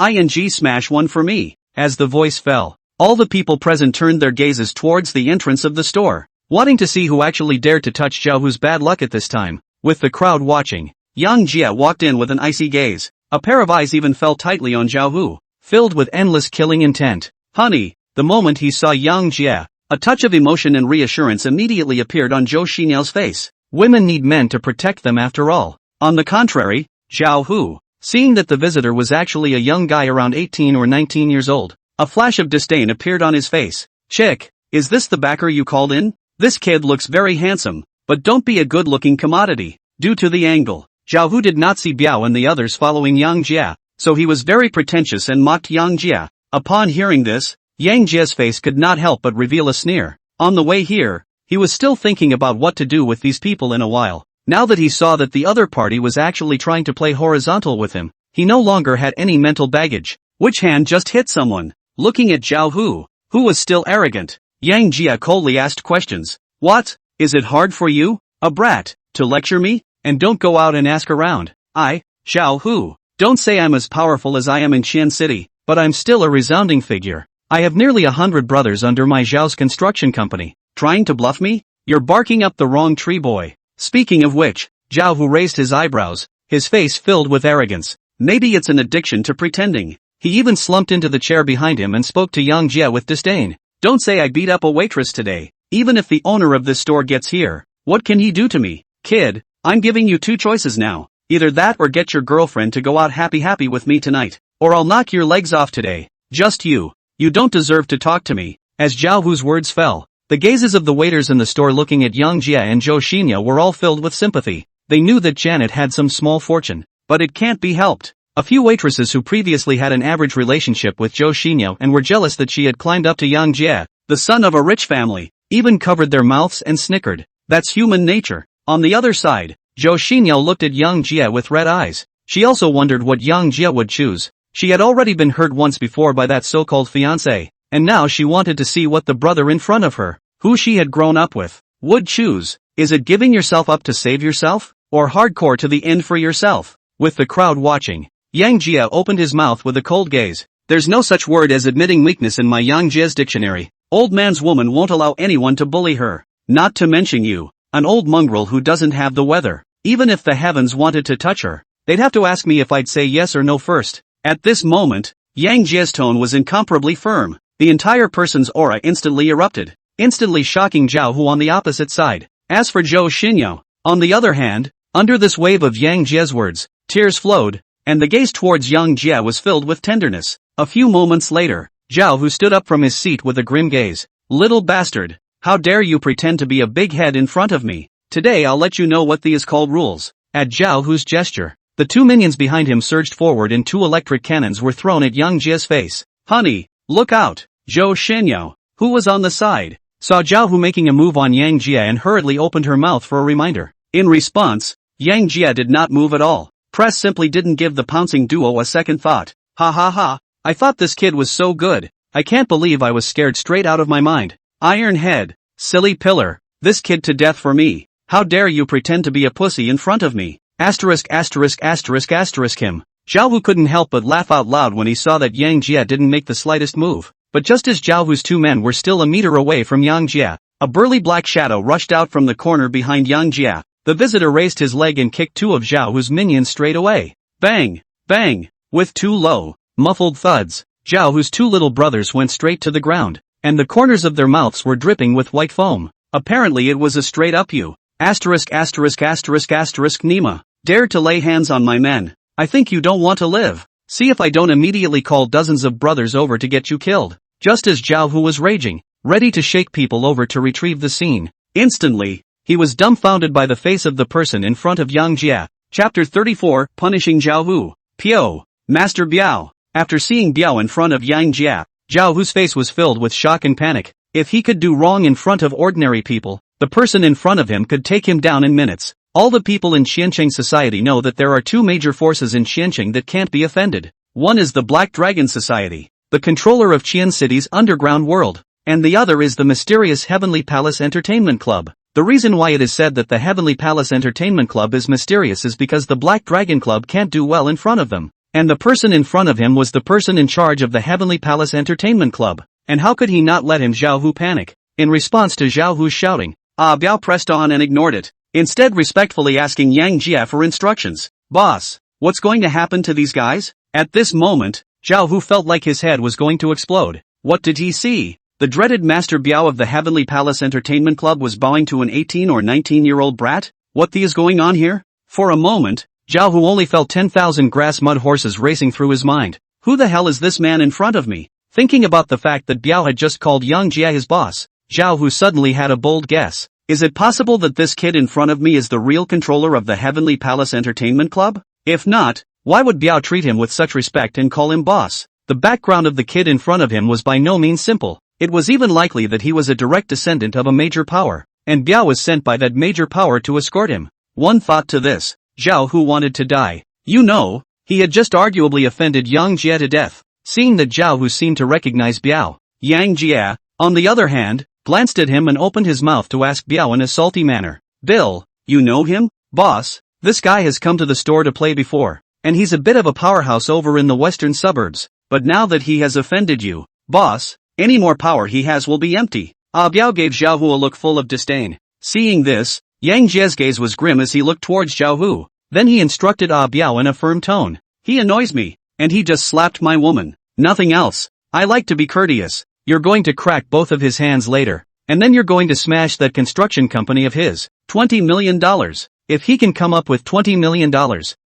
smash one for me. As the voice fell, all the people present turned their gazes towards the entrance of the store, wanting to see who actually dared to touch Zhao Hu's bad luck at this time. With the crowd watching, Yang Jia walked in with an icy gaze. A pair of eyes even fell tightly on Zhao Hu, filled with endless killing intent. Honey, the moment he saw Yang Jia, a touch of emotion and reassurance immediately appeared on Zhou Xinyao's face. Women need men to protect them after all. On the contrary, Zhao Hu, seeing that the visitor was actually a young guy around 18 or 19 years old, a flash of disdain appeared on his face. Chick, is this the backer you called in? This kid looks very handsome, but don't be a good-looking commodity. Due to the angle, Zhao Hu did not see Biao and the others following Yang Jia, so he was very pretentious and mocked Yang Jia. Upon hearing this, Yang Jia's face could not help but reveal a sneer. On the way here, he was still thinking about what to do with these people in a while. Now that he saw that the other party was actually trying to play horizontal with him, he no longer had any mental baggage. Which hand just hit someone? Looking at Zhao Hu, who was still arrogant, Yang Jia coldly asked questions. What? Is it hard for you, a brat, to lecture me? And don't go out and ask around. Zhao Hu, don't say I'm as powerful as I am in Qian City, but I'm still a resounding figure. I have nearly 100 brothers under my Zhao's construction company. Trying to bluff me? You're barking up the wrong tree, boy. Speaking of which, Zhao Hu raised his eyebrows, his face filled with arrogance. Maybe it's an addiction to pretending. He even slumped into the chair behind him and spoke to Yang Jie with disdain. Don't say I beat up a waitress today. Even if the owner of this store gets here, what can he do to me? Kid, I'm giving you two choices now. Either that or get your girlfriend to go out happy with me tonight. Or I'll knock your legs off today. Just you. You don't deserve to talk to me. As Zhao Hu's words fell, the gazes of the waiters in the store looking at Yang Jie and Zhou Xinya were all filled with sympathy. They knew that Janet had some small fortune, but it can't be helped. A few waitresses who previously had an average relationship with Zhou Xinya and were jealous that she had climbed up to Yang Jie, the son of a rich family, even covered their mouths and snickered. That's human nature. On the other side, Zhou Xinya looked at Yang Jie with red eyes. She also wondered what Yang Jie would choose. She had already been hurt once before by that so-called fiancé, and now she wanted to see what the brother in front of her, who she had grown up with, would choose. Is it giving yourself up to save yourself? Or hardcore to the end for yourself? With the crowd watching, Yang Jie opened his mouth with a cold gaze. There's no such word as admitting weakness in my Yang Jie's dictionary. Old man's woman won't allow anyone to bully her. Not to mention you, an old mongrel who doesn't have the weather. Even if the heavens wanted to touch her, they'd have to ask me if I'd say yes or no first. At this moment, Yang Jie's tone was incomparably firm. The entire person's aura instantly erupted, instantly shocking Zhao Hu on the opposite side. As for Zhou Xinyao, on the other hand, under this wave of Yang Jie's words, tears flowed, and the gaze towards Yang Jie was filled with tenderness. A few moments later, Zhao Hu stood up from his seat with a grim gaze. Little bastard, how dare you pretend to be a big head in front of me? Today I'll let you know what these called rules. At Zhao Hu's gesture, the two minions behind him surged forward and two electric cannons were thrown at Yang Jie's face. Honey, look out! Zhou Xinyao, who was on the side, saw Zhao Hu making a move on Yang Jie and hurriedly opened her mouth for a reminder. In response, Yang Jie did not move at all. Press simply didn't give the pouncing duo a second thought. Ha ha ha, I thought this kid was so good. I can't believe I was scared straight out of my mind. Iron head, silly pillar, this kid to death for me. How dare you pretend to be a pussy in front of me? Asterisk him. Zhao Hu couldn't help but laugh out loud when he saw that Yang Jie didn't make the slightest move. But just as Zhao Hu's two men were still a meter away from Yang Jie, a burly black shadow rushed out from the corner behind Yang Jie. The visitor raised his leg and kicked two of Zhao Hu's minions straight away. Bang! Bang! With two low, muffled thuds, Zhao Hu's two little brothers went straight to the ground, and the corners of their mouths were dripping with white foam. Apparently it was a straight up you. Asterisk Nima. Dared to lay hands on my men. I think you don't want to live. See if I don't immediately call dozens of brothers over to get you killed. Just as Zhao Hu was raging, ready to shake people over to retrieve the scene, instantly, he was dumbfounded by the face of the person in front of Yang Jie. Chapter 34, Punishing Zhao Hu. Pio, Master Biao. After seeing Biao in front of Yang Jie, Zhao Hu's face was filled with shock and panic. If he could do wrong in front of ordinary people, the person in front of him could take him down in minutes. All the people in Qiancheng society know that there are two major forces in Qiancheng that can't be offended. One is the Black Dragon Society, the controller of Qian City's underground world, and the other is the mysterious Heavenly Palace Entertainment Club. The reason why it is said that the Heavenly Palace Entertainment Club is mysterious is because the Black Dragon Club can't do well in front of them. And the person in front of him was the person in charge of the Heavenly Palace Entertainment Club. And how could he not let him Zhao Hu panic? In response to Zhao Hu's shouting, Biao pressed on and ignored it, instead respectfully asking Yang Jie for instructions. Boss, what's going to happen to these guys? At this moment, Zhao Hu felt like his head was going to explode. What did he see? The dreaded Master Biao of the Heavenly Palace Entertainment Club was bowing to an 18 or 19-year-old brat? What the is going on here? For a moment, Zhao Hu only felt 10,000 grass mud horses racing through his mind. Who the hell is this man in front of me? Thinking about the fact that Biao had just called Yang Jie his boss, Zhao Hu suddenly had a bold guess. Is it possible that this kid in front of me is the real controller of the Heavenly Palace Entertainment Club? If not, why would Biao treat him with such respect and call him boss? The background of the kid in front of him was by no means simple. It was even likely that he was a direct descendant of a major power, and Biao was sent by that major power to escort him. One thought to this, Zhao Hu wanted to die. You know, he had just arguably offended Yang Jie to death. Seeing that Zhao Hu seemed to recognize Biao, Yang Jie, on the other hand, glanced at him and opened his mouth to ask Biao in a salty manner. Bill, you know him? Boss, this guy has come to the store to play before, and he's a bit of a powerhouse over in the western suburbs. but now that he has offended you, boss, any more power he has will be empty. Biao gave Zhao Hu a look full of disdain. Seeing this, Yang Jie's gaze was grim as he looked towards Zhao Hu. Then he instructed Biao in a firm tone. He annoys me, and he just slapped my woman. Nothing else. I like to be courteous. You're going to crack both of his hands later, and then you're going to smash that construction company of his. $20 million. If he can come up with $20 million,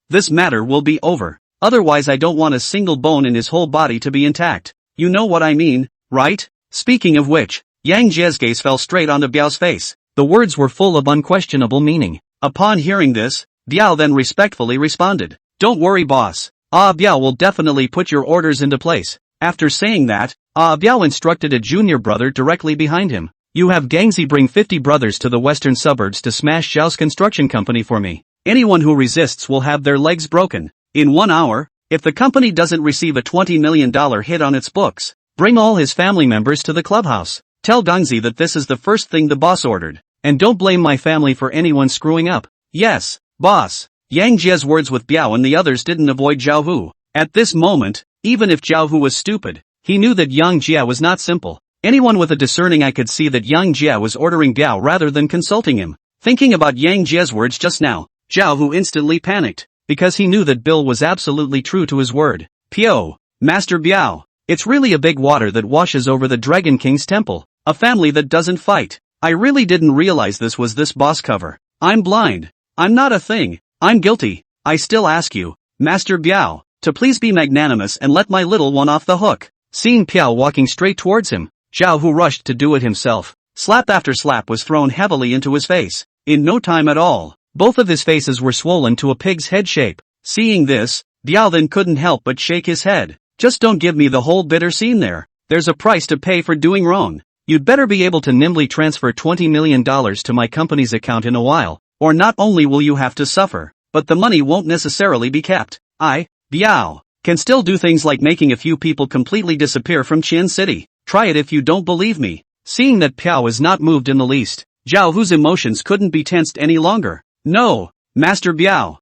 this matter will be over. Otherwise I don't want a single bone in his whole body to be intact. You know what I mean, right? Speaking of which, Yang Jie's gaze fell straight onto Biao's face. The words were full of unquestionable meaning. Upon hearing this, Biao then respectfully responded. Don't worry boss. Biao will definitely put your orders into place. After saying that, Biao instructed a junior brother directly behind him. You have Gangzi bring 50 brothers to the western suburbs to smash Zhao's construction company for me. Anyone who resists will have their legs broken. In 1 hour, if the company doesn't receive a $20 million hit on its books, bring all his family members to the clubhouse. Tell Gangzi that this is the first thing the boss ordered. And don't blame my family for anyone screwing up. Yes, boss. Yang Jie's words with Biao and the others didn't avoid Zhao Hu. At this moment, even if Zhao Hu was stupid, he knew that Yang Jie was not simple. Anyone with a discerning eye could see that Yang Jie was ordering Biao rather than consulting him. Thinking about Yang Jie's words just now, Zhao Hu instantly panicked, because he knew that Bill was absolutely true to his word. Pio, Master Biao, it's really a big water that washes over the Dragon King's temple, a family that doesn't fight. I really didn't realize this was this boss cover. I'm blind. I'm not a thing. I'm guilty. I still ask you, Master Biao, to please be magnanimous and let my little one off the hook. Seeing Piao walking straight towards him, Zhao Hu rushed to do it himself. Slap after slap was thrown heavily into his face. In no time at all, both of his faces were swollen to a pig's head shape. Seeing this, Biao then couldn't help but shake his head. Just don't give me the whole bitter scene there. There's a price to pay for doing wrong. You'd better be able to nimbly transfer $20 million to my company's account in a while, or not only will you have to suffer, but the money won't necessarily be kept. I, Biao, can still do things like making a few people completely disappear from Qian City. Try it if you don't believe me. Seeing that Piao is not moved in the least, Zhao Hu's emotions couldn't be tensed any longer. No, Master Biao,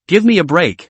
give me a break,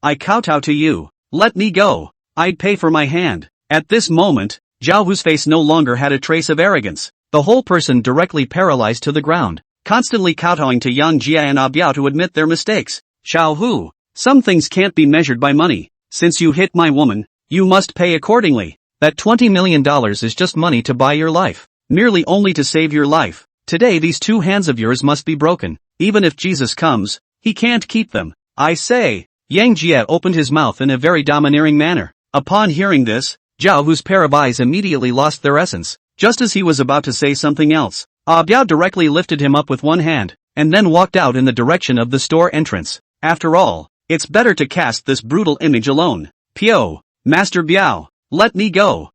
I kowtow to you, let me go, I'd pay for my hand. At this moment, Zhao Hu's face no longer had a trace of arrogance, the whole person directly paralyzed to the ground, constantly kowtowing to Yang Jie and Biao to admit their mistakes. Zhao Hu, some things can't be measured by money. Since you hit my woman, you must pay accordingly. That $20 million is just money to buy your life, merely only to save your life. Today these two hands of yours must be broken. Even if Jesus comes, he can't keep them. I say. Yang Jie opened his mouth in a very domineering manner. Upon hearing this, Zhao Hu's pair of eyes immediately lost their essence. Just as he was about to say something else, Biao directly lifted him up with one hand, and then walked out in the direction of the store entrance. After all, it's better to cast this brutal image alone. Pio, Master Biao, let me go,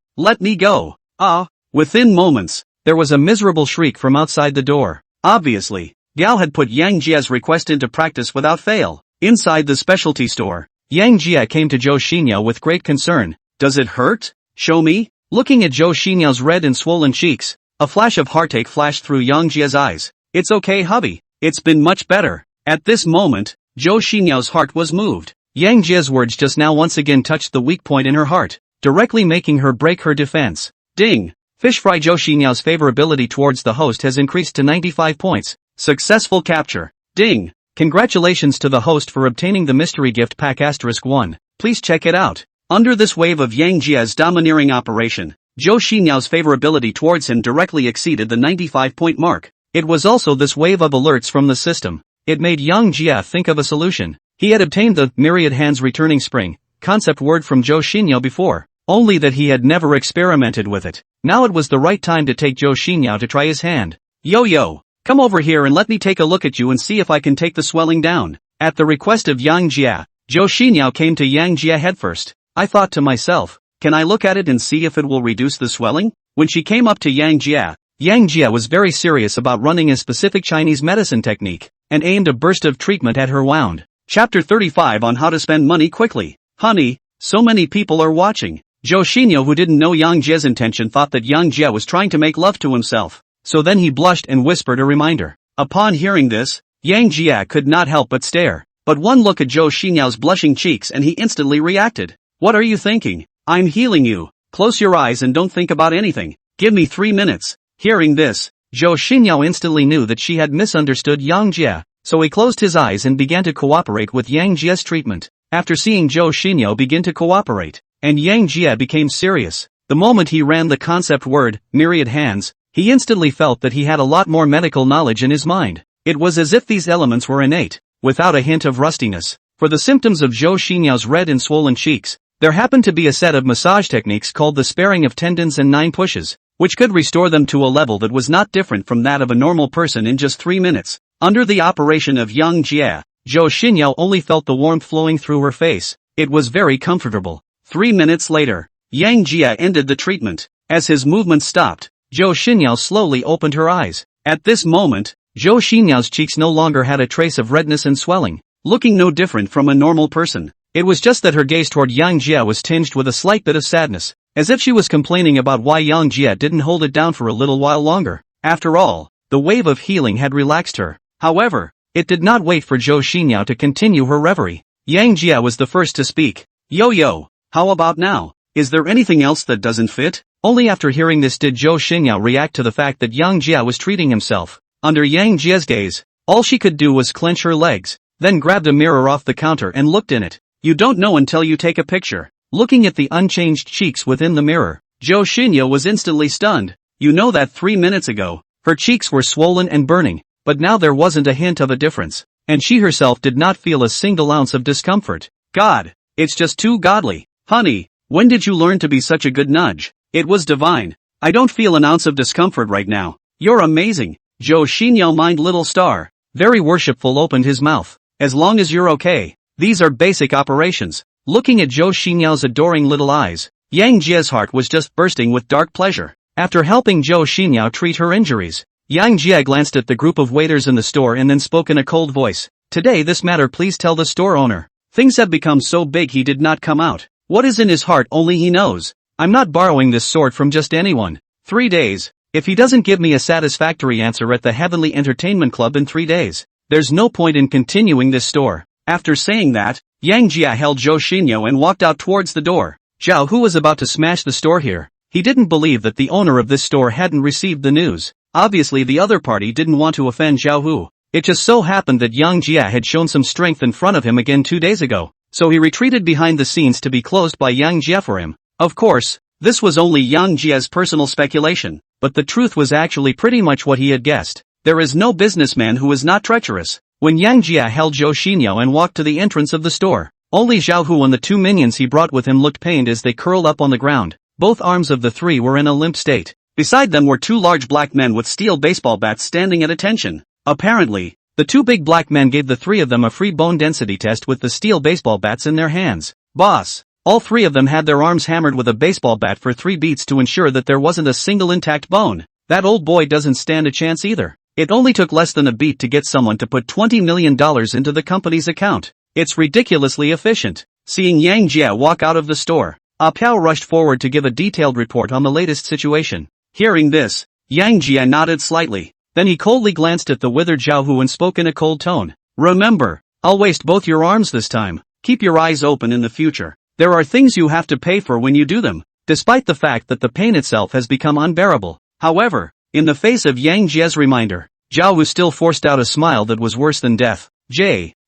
Within moments, there was a miserable shriek from outside the door. Obviously, Biao had put Yang Jie's request into practice without fail. Inside the specialty store, Yang Jie came to Zhou Xinyao with great concern. Does it hurt? Show me? Looking at Zhou Xinyao's red and swollen cheeks, a flash of heartache flashed through Yang Jie's eyes. It's okay hubby, it's been much better. At this moment, Zhou Xinyao's heart was moved. Yang Jie's words just now once again touched the weak point in her heart, directly making her break her defense. Ding! Fish Fry Zhou Xinyao's favorability towards the host has increased to 95 points. Successful capture. Ding! Congratulations to the host for obtaining the mystery gift pack *1. Please check it out. Under this wave of Yang Jie's domineering operation, Zhou Xinyao's favorability towards him directly exceeded the 95-point mark. It was also this wave of alerts from the system. It made Yang Jie think of a solution. He had obtained the myriad hands returning spring concept word from Zhou Xinyao before, only that he had never experimented with it. Now it was the right time to take Zhou Xinyao to try his hand. Yo, come over here and let me take a look at you and see if I can take the swelling down. At the request of Yang Jie, Zhou Xinyao came to Yang Jie headfirst. I thought to myself, can I look at it and see if it will reduce the swelling? When she came up to Yang Jie was very serious about running a specific Chinese medicine technique, and aimed a burst of treatment at her wound. Chapter 35 on how to spend money quickly. Honey, so many people are watching. Zhou Xinyao, who didn't know Yang Jie's intention, thought that Yang Jie was trying to make love to himself. So then he blushed and whispered a reminder. Upon hearing this, Yang Jie could not help but stare. But one look at Zhou Xinyao's blushing cheeks and he instantly reacted. What are you thinking? I'm healing you. Close your eyes and don't think about anything. Give me 3 minutes. Hearing this, Zhou Xinyao instantly knew that she had misunderstood Yang Jie, so he closed his eyes and began to cooperate with Yang Jie's treatment. After seeing Zhou Xinyao begin to cooperate, and Yang Jie became serious, the moment he ran the concept word, myriad hands, he instantly felt that he had a lot more medical knowledge in his mind. It was as if these elements were innate, without a hint of rustiness. For the symptoms of Zhou Xinyao's red and swollen cheeks, there happened to be a set of massage techniques called the sparing of tendons and 9 pushes, which could restore them to a level that was not different from that of a normal person in just 3 minutes. Under the operation of Yang Jie, Zhou Xinyao only felt the warmth flowing through her face. It was very comfortable. 3 minutes later, Yang Jie ended the treatment. As his movement stopped, Zhou Xinyao slowly opened her eyes. At this moment, Zhou Xinyao's cheeks no longer had a trace of redness and swelling, looking no different from a normal person. It was just that her gaze toward Yang Jie was tinged with a slight bit of sadness, as if she was complaining about why Yang Jie didn't hold it down for a little while longer. After all, the wave of healing had relaxed her. However, it did not wait for Zhou Xinyao to continue her reverie. Yang Jie was the first to speak. Yo, how about now? Is there anything else that doesn't fit? Only after hearing this did Zhou Xinyao react to the fact that Yang Jie was treating himself. Under Yang Jie's gaze, all she could do was clench her legs, then grabbed a mirror off the counter and looked in it. You don't know until you take a picture. Looking at the unchanged cheeks within the mirror, Zhou Xinyao was instantly stunned. You know that 3 minutes ago, her cheeks were swollen and burning, but now there wasn't a hint of a difference, and she herself did not feel a single ounce of discomfort. God, it's just too godly. Honey, when did you learn to be such a good nudge? It was divine. I don't feel an ounce of discomfort right now. You're amazing. Zhou Xinyao, mind little star, very worshipful, opened his mouth. As long as you're okay. These are basic operations. Looking at Zhou Xinyao's adoring little eyes, Yang Jie's heart was just bursting with dark pleasure. After helping Zhou Xinyao treat her injuries, Yang Jie glanced at the group of waiters in the store and then spoke in a cold voice. Today this matter please tell the store owner. Things have become so big he did not come out. What is in his heart only he knows. I'm not borrowing this sword from just anyone. 3 days. If he doesn't give me a satisfactory answer at the Heavenly Entertainment Club in 3 days, there's no point in continuing this store. After saying that, Yang Jie held Zhou Xinyao and walked out towards the door. Zhao Hu was about to smash the store here. He didn't believe that the owner of this store hadn't received the news. Obviously the other party didn't want to offend Zhao Hu. It just so happened that Yang Jie had shown some strength in front of him again 2 days ago, so he retreated behind the scenes to be closed by Yang Jie for him. Of course, this was only Yang Jie's personal speculation, but the truth was actually pretty much what he had guessed. There is no businessman who is not treacherous. When Yang Jie held Zhou Xinyao and walked to the entrance of the store, only Zhao Hu and the 2 minions he brought with him looked pained as they curled up on the ground. Both arms of the 3 were in a limp state. Beside them were 2 large black men with steel baseball bats standing at attention. Apparently, the 2 big black men gave the 3 of them a free bone density test with the steel baseball bats in their hands. Boss! All 3 of them had their arms hammered with a baseball bat for 3 beats to ensure that there wasn't a single intact bone. That old boy doesn't stand a chance either. It only took less than a beat to get someone to put $20 million into the company's account. It's ridiculously efficient. Seeing Yang Jie walk out of the store, Ah Piao rushed forward to give a detailed report on the latest situation. Hearing this, Yang Jie nodded slightly. Then he coldly glanced at the withered Zhao Hu and spoke in a cold tone. Remember, I'll waste both your arms this time. Keep your eyes open in the future. There are things you have to pay for when you do them, despite the fact that the pain itself has become unbearable. However, in the face of Yang Jie's reminder, Zhao Wu still forced out a smile that was worse than death.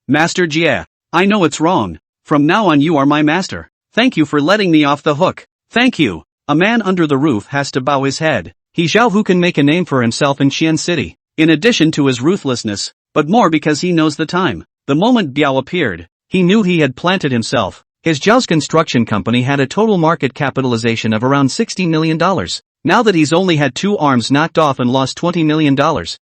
Master Jie, I know it's wrong. From now on you are my master. Thank you for letting me off the hook. Thank you. A man under the roof has to bow his head. Zhao Hu can make a name for himself in Qian City, in addition to his ruthlessness, but more because he knows the time. The moment Biao appeared, he knew he had planted himself. His Zhao's construction company had a total market capitalization of around $60 million. Now that he's only had 2 arms knocked off and lost $20 million,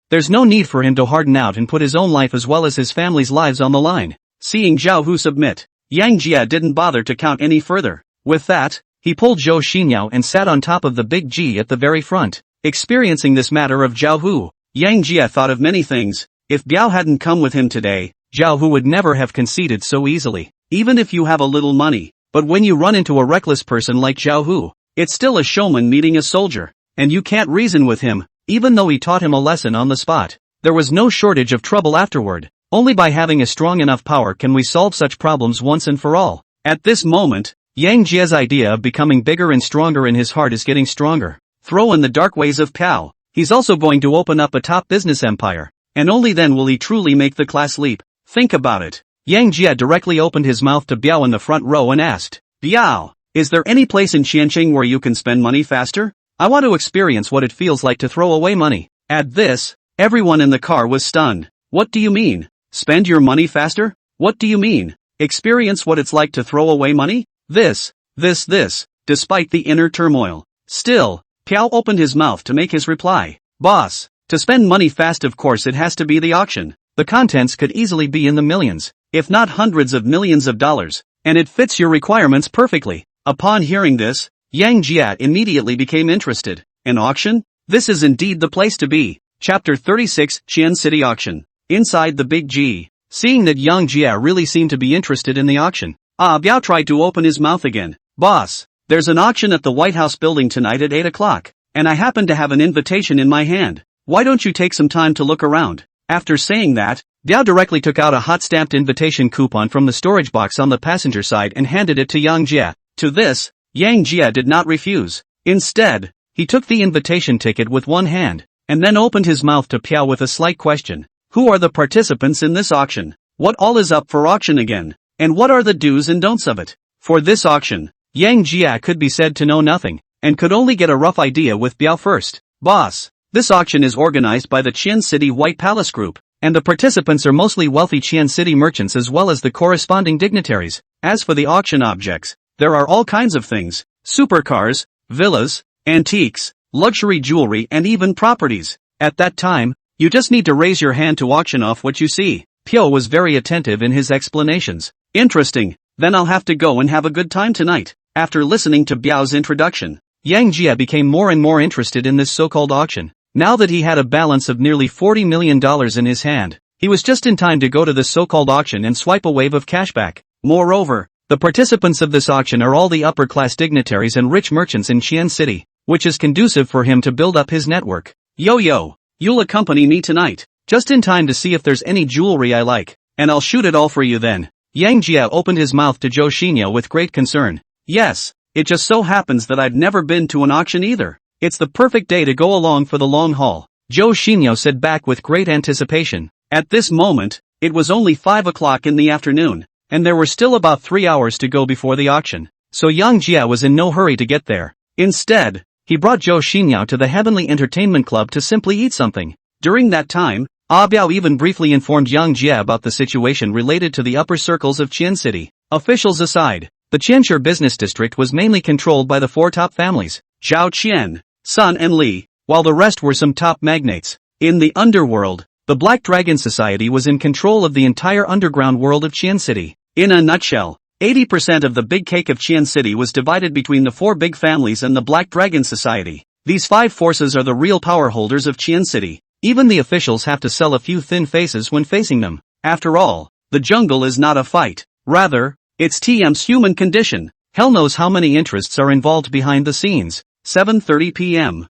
there's no need for him to harden out and put his own life as well as his family's lives on the line. Seeing Zhao Hu submit, Yang Jie didn't bother to count any further. With that, he pulled Zhou Xinyao and sat on top of the big G at the very front. Experiencing this matter of Zhao Hu, Yang Jie thought of many things. If Biao hadn't come with him today, Zhao Hu would never have conceded so easily. Even if you have a little money, but when you run into a reckless person like Zhao Hu, it's still a showman meeting a soldier, and you can't reason with him, even though he taught him a lesson on the spot. There was no shortage of trouble afterward. Only by having a strong enough power can we solve such problems once and for all. At this moment, Yang Jie's idea of becoming bigger and stronger in his heart is getting stronger. Throw in the dark ways of Piao. He's also going to open up a top business empire. And only then will he truly make the class leap. Think about it. Yang Jie directly opened his mouth to Biao in the front row and asked, Biao, is there any place in Qianqing where you can spend money faster? I want to experience what it feels like to throw away money. At this, everyone in the car was stunned. What do you mean? Spend your money faster? What do you mean? Experience what it's like to throw away money? This. Despite the inner turmoil. Still, Piao opened his mouth to make his reply. Boss, to spend money fast, of course it has to be the auction. The contents could easily be in the millions, if not hundreds of millions of dollars, and it fits your requirements perfectly. Upon hearing this, Yang Jie immediately became interested. An auction? This is indeed the place to be. Chapter 36, Qian City Auction. Inside the Big G. Seeing that Yang Jie really seemed to be interested in the auction, Biao tried to open his mouth again. Boss, there's an auction at the White House building tonight at 8 o'clock, and I happen to have an invitation in my hand. Why don't you take some time to look around? After saying that, Biao directly took out a hot stamped invitation coupon from the storage box on the passenger side and handed it to Yang Jie. To this, Yang Jie did not refuse. Instead, he took the invitation ticket with one hand, and then opened his mouth to Piao with a slight question. Who are the participants in this auction? What all is up for auction again? And what are the do's and don'ts of it? For this auction, Yang Jie could be said to know nothing, and could only get a rough idea with Biao first. Boss, this auction is organized by the Qian City White Palace Group, and the participants are mostly wealthy Qian City merchants as well as the corresponding dignitaries. As for the auction objects, there are all kinds of things: supercars, villas, antiques, luxury jewelry, and even properties. At that time, you just need to raise your hand to auction off what you see. Piao was very attentive in his explanations. Interesting, then I'll have to go and have a good time tonight. After listening to Biao's introduction, Yang Jie became more and more interested in this so-called auction. Now that he had a balance of nearly $40 million in his hand, he was just in time to go to this so-called auction and swipe a wave of cashback. Moreover, the participants of this auction are all the upper-class dignitaries and rich merchants in Qian City, which is conducive for him to build up his network. Yo, you'll accompany me tonight, just in time to see if there's any jewelry I like, and I'll shoot it all for you then. Yang Jie opened his mouth to Zhou Xinyo with great concern. Yes, it just so happens that I've never been to an auction either. It's the perfect day to go along for the long haul, Zhou Xinyo said back with great anticipation. At this moment, it was only 5 o'clock in the afternoon, and there were still about 3 hours to go before the auction, so Yang Jie was in no hurry to get there. Instead, he brought Zhou Xinyo to the Heavenly Entertainment Club to simply eat something. During that time, Biao even briefly informed Yang Jie about the situation related to the upper circles of Qian City. Officials aside, the Qianshi business district was mainly controlled by the 4 top families, Zhao Qian, Sun and Li, while the rest were some top magnates. In the underworld, the Black Dragon Society was in control of the entire underground world of Qian City. In a nutshell, 80% of the big cake of Qian City was divided between the 4 big families and the Black Dragon Society. These 5 forces are the real power holders of Qian City. Even the officials have to sell a few thin faces when facing them. After all, the jungle is not a fight. Rather, it's TM's human condition. Hell knows how many interests are involved behind the scenes. 7:30 p.m.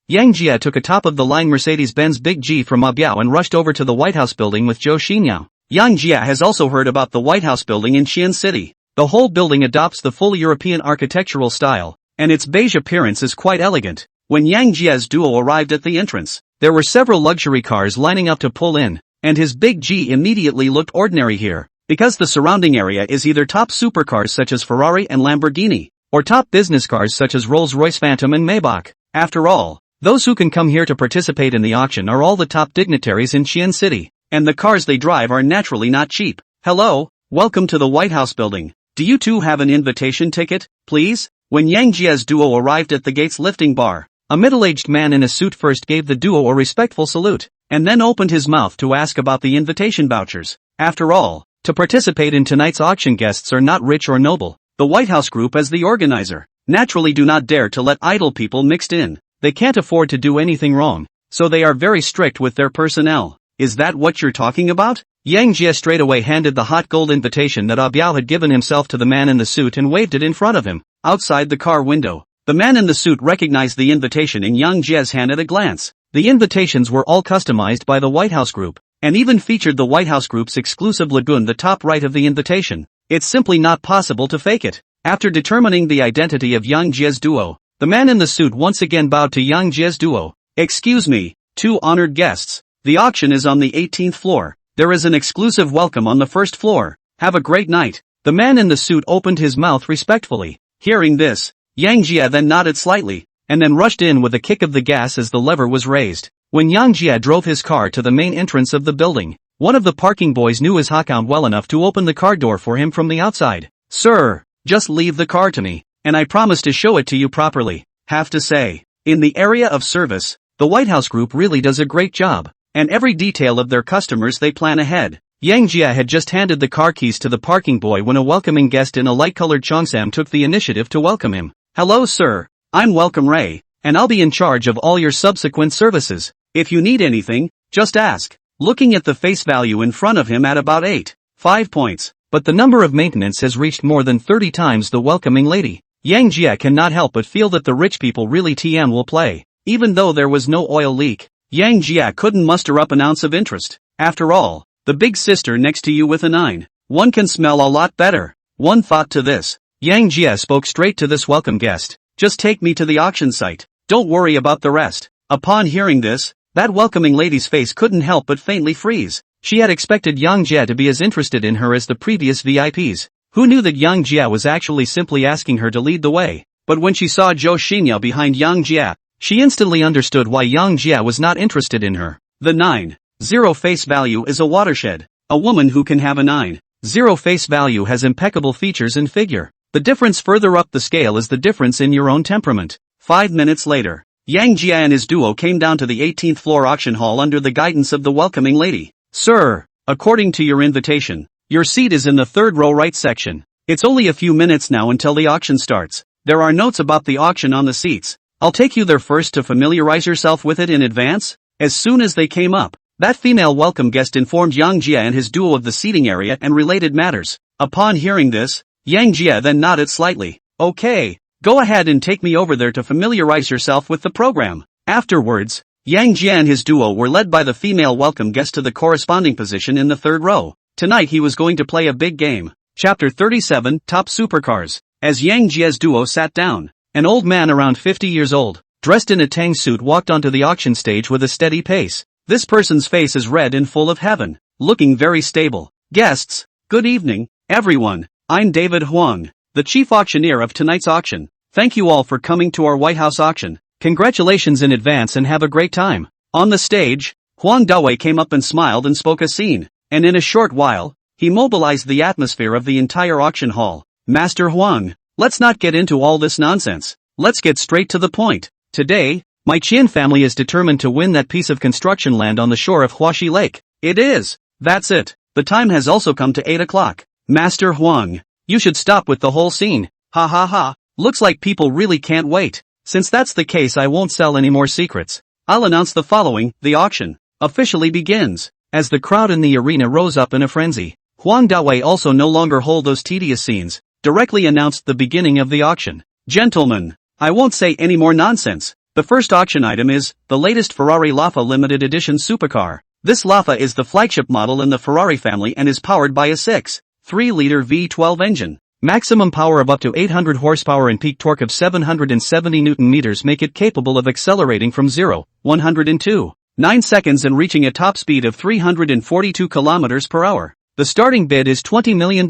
Yang Jie took a top-of-the-line Mercedes-Benz Big G from Biao and rushed over to the White House building with Zhou Xinyo. Yang Jie has also heard about the White House building in Qian City. The whole building adopts the full European architectural style, and its beige appearance is quite elegant. When Yang Jie's duo arrived at the entrance, there were several luxury cars lining up to pull in, and his Big G immediately looked ordinary here, because the surrounding area is either top supercars such as Ferrari and Lamborghini, or top business cars such as Rolls-Royce Phantom and Maybach. After all, those who can come here to participate in the auction are all the top dignitaries in Qian City, and the cars they drive are naturally not cheap. Hello, welcome to the White House building. Do you two have an invitation ticket, please? When Yang Jie's duo arrived at the gate's lifting bar, a middle-aged man in a suit first gave the duo a respectful salute, and then opened his mouth to ask about the invitation vouchers. After all, to participate in tonight's auction, guests are not rich or noble. The White House Group, as the organizer, naturally do not dare to let idle people mixed in. They can't afford to do anything wrong, so they are very strict with their personnel. Is that what you're talking about? Yang Jie straightaway handed the hot gold invitation that Biao had given himself to the man in the suit and waved it in front of him. Outside the car window, the man in the suit recognized the invitation in Yang Jie's hand at a glance. The invitations were all customized by the White House Group, and even featured the White House Group's exclusive lagoon the top right of the invitation. It's simply not possible to fake it. After determining the identity of Yang Jie's duo, the man in the suit once again bowed to Yang Jie's duo. Excuse me, two honored guests. The auction is on the 18th floor. There is an exclusive welcome on the first floor. Have a great night. The man in the suit opened his mouth respectfully. Hearing this, Yang Jie then nodded slightly, and then rushed in with a kick of the gas as the lever was raised. When Yang Jie drove his car to the main entrance of the building, one of the parking boys knew his account well enough to open the car door for him from the outside. Sir, just leave the car to me, and I promise to show it to you properly. Have to say, in the area of service, the White House Group really does a great job, and every detail of their customers they plan ahead. Yang Jie had just handed the car keys to the parking boy when a welcoming guest in a light-colored cheongsam took the initiative to welcome him. Hello sir, I'm Welcome Ray, and I'll be in charge of all your subsequent services. If you need anything, just ask. Looking at the face value in front of him at about 5 points, but the number of maintenance has reached more than 30 times the welcoming lady. Yang Jie cannot help but feel that the rich people really will play. Even though there was no oil leak, Yang Jie couldn't muster up an ounce of interest. After all, the big sister next to you with a 9. One can smell a lot better. One thought to this. Yang Jie spoke straight to this welcome guest. Just take me to the auction site. Don't worry about the rest. Upon hearing this, that welcoming lady's face couldn't help but faintly freeze. She had expected Yang Jie to be as interested in her as the previous VIPs. Who knew that Yang Jie was actually simply asking her to lead the way? But when she saw Zhou Xinyao behind Yang Jie, she instantly understood why Yang Jie was not interested in her. The 9.0 face value is a watershed. A woman who can have a 9.0 face value has impeccable features and figure. The difference further up the scale is the difference in your own temperament. 5 minutes later, Yang Jie and his duo came down to the 18th floor auction hall under the guidance of the welcoming lady. Sir, according to your invitation, your seat is in the third row right section. It's only a few minutes now until the auction starts. There are notes about the auction on the seats. I'll take you there first to familiarize yourself with it in advance. As soon as they came up, that female welcome guest informed Yang Jie and his duo of the seating area and related matters. Upon hearing this, Yang Jie then nodded slightly. Okay, go ahead and take me over there to familiarize yourself with the program. Afterwards, Yang Jie and his duo were led by the female welcome guest to the corresponding position in the third row. Tonight he was going to play a big game. Chapter 37, Top Supercars. As Yang Jie's duo sat down, an old man around 50 years old, dressed in a tang suit walked onto the auction stage with a steady pace. This person's face is red and full of heaven, looking very stable. Guests, good evening, everyone. I'm David Huang, the chief auctioneer of tonight's auction. Thank you all for coming to our White House auction. Congratulations in advance and have a great time. On the stage, Huang Dawei came up and smiled and spoke a scene, and in a short while, he mobilized the atmosphere of the entire auction hall. Master Huang, let's not get into all this nonsense. Let's get straight to the point. Today, my Qian family is determined to win that piece of construction land on the shore of Huaxi Lake. It is. That's it. The time has also come to 8 o'clock. Master Huang, you should stop with the whole scene. Ha ha ha. Looks like people really can't wait. Since that's the case, I won't sell any more secrets. I'll announce the following. The auction officially begins. As the crowd in the arena rose up in a frenzy, Huang Dawei, also no longer hold those tedious scenes, directly announced the beginning of the auction. Gentlemen, I won't say any more nonsense. The first auction item is the latest Ferrari Laffa limited edition supercar. This Laffa is the flagship model in the Ferrari family and is powered by a 6.3-liter V12 engine. Maximum power of up to 800 horsepower and peak torque of 770 Nm make it capable of accelerating from 0-100 in 2.9 seconds and reaching a top speed of 342 km per hour. The starting bid is $20 million.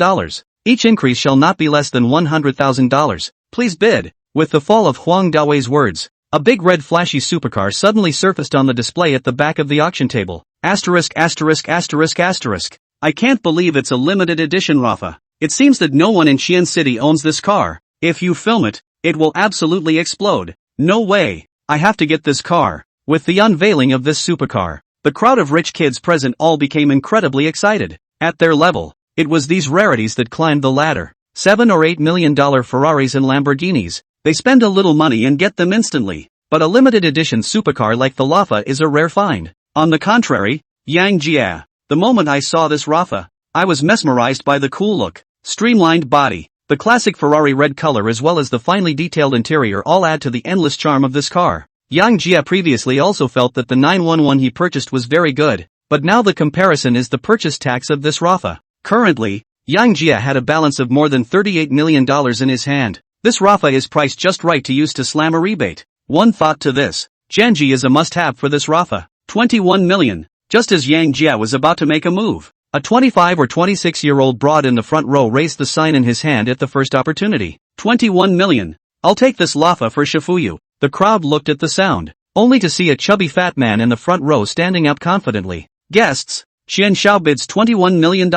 Each increase shall not be less than $100,000. Please bid. With the fall of Huang Dawei's words, a big red flashy supercar suddenly surfaced on the display at the back of the auction table. Asterisk asterisk asterisk asterisk. I can't believe it's a limited edition Rafa. It seems that no one in Xi'an City owns this car. If you film it, it will absolutely explode. No way. I have to get this car. With the unveiling of this supercar, the crowd of rich kids present all became incredibly excited. At their level, it was these rarities that climbed the ladder. $7 or $8 million Ferraris and Lamborghinis. They spend a little money and get them instantly. But a limited edition supercar like the Laffa is a rare find. On the contrary, Yang Jie, the moment I saw this Rafa, I was mesmerized by the cool look, streamlined body, the classic Ferrari red color as well as the finely detailed interior all add to the endless charm of this car. Yang Jie previously also felt that the 911 he purchased was very good, but now the comparison is the purchase tax of this Rafa. Currently, Yang Jia had a balance of more than $38 million in his hand. This Rafa is priced just right to use to slam a rebate. One thought to this. Janji is a must-have for this Rafa. 21 million. Just as Yang Jia was about to make a move, a 25 or 26-year-old broad in the front row raised the sign in his hand at the first opportunity. 21 million. I'll take this Lafa for Shifuyu. The crowd looked at the sound, only to see a chubby fat man in the front row standing up confidently. Guests, Qian Xiao bids $21 million.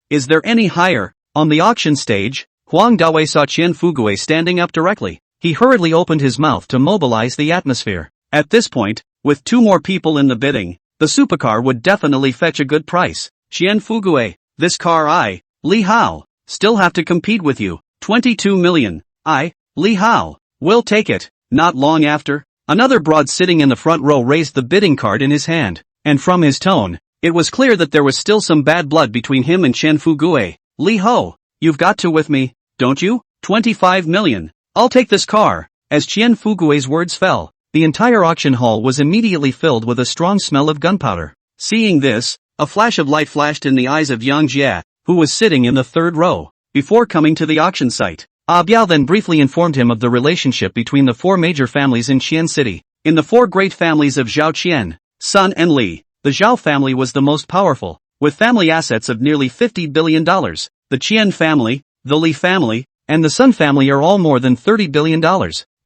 Is there any higher? On the auction stage, Huang Dawei saw Qian Fugui standing up directly. He hurriedly opened his mouth to mobilize the atmosphere. At this point, with 2 more people in the bidding, the supercar would definitely fetch a good price. Qian Fugui, this car I, Li Hao, still have to compete with you. 22 million. I, Li Hao, will take it. Not long after, another broad sitting in the front row raised the bidding card in his hand, and from his tone, it was clear that there was still some bad blood between him and Qian Fugui. Li Ho, you've got to with me, don't you? 25 million. I'll take this car. As Qian Fugui's words fell, the entire auction hall was immediately filled with a strong smell of gunpowder. Seeing this, a flash of light flashed in the eyes of Yang Jia, who was sitting in the third row. Before coming to the auction site, Biao then briefly informed him of the relationship between the 4 major families in Qian City. In the 4 great families of Zhao Qian, Sun and Li, the Zhao family was the most powerful, with family assets of nearly $50 billion. The Qian family, the Li family, and the Sun family are all more than $30 billion.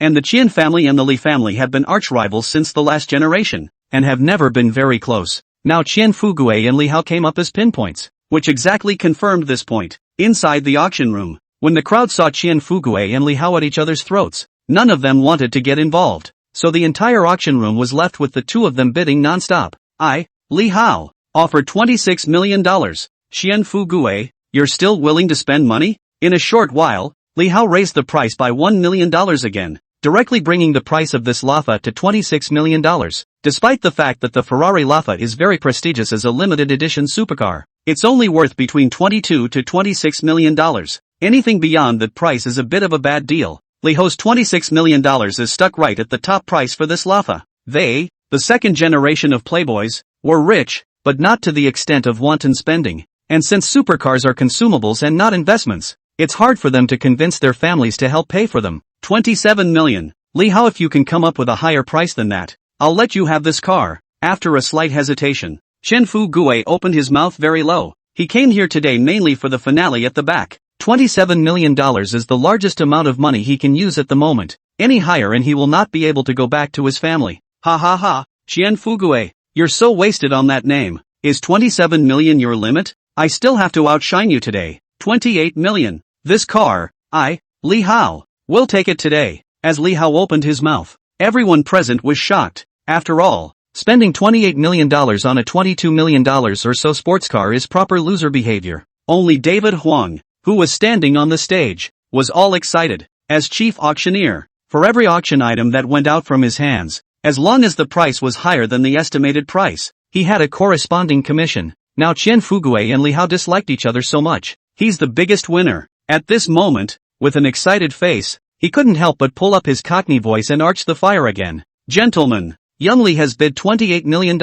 And the Qian family and the Li family have been arch-rivals since the last generation, and have never been very close. Now Qian Fugui and Li Hao came up as pinpoints, which exactly confirmed this point. Inside the auction room, when the crowd saw Qian Fugui and Li Hao at each other's throats, none of them wanted to get involved, so the entire auction room was left with the 2 of them bidding non-stop. I, Li Hao, offered $26 million. Qian Fugui, you're still willing to spend money? In a short while, Li Hao raised the price by $1 million again, directly bringing the price of this Lafa to $26 million. Despite the fact that the Ferrari Lafa is very prestigious as a limited edition supercar, it's only worth between $22 to $26 million. Anything beyond that price is a bit of a bad deal. Li Hao's $26 million is stuck right at the top price for this Lafa. They, the second generation of playboys, were rich, but not to the extent of wanton spending. And since supercars are consumables and not investments, it's hard for them to convince their families to help pay for them. 27 million. Li Hao, if you can come up with a higher price than that, I'll let you have this car. After a slight hesitation, Qian Fugui opened his mouth very low. He came here today mainly for the finale at the back. $27 million is the largest amount of money he can use at the moment. Any higher and he will not be able to go back to his family. Ha ha ha, Qian Fugui, you're so wasted on that name. Is 27 million your limit? I still have to outshine you today. 28 million. This car, I, Li Hao, will take it today. As Li Hao opened his mouth, everyone present was shocked. After all, spending $28 million on a $22 million or so sports car is proper loser behavior. Only David Huang, who was standing on the stage, was all excited. As chief auctioneer, for every auction item that went out from his hands, as long as the price was higher than the estimated price, he had a corresponding commission. Now Qian Fugui and Li Hao disliked each other so much. He's the biggest winner. At this moment, with an excited face, he couldn't help but pull up his cockney voice and arch the fire again. Gentlemen, young Li has bid $28 million.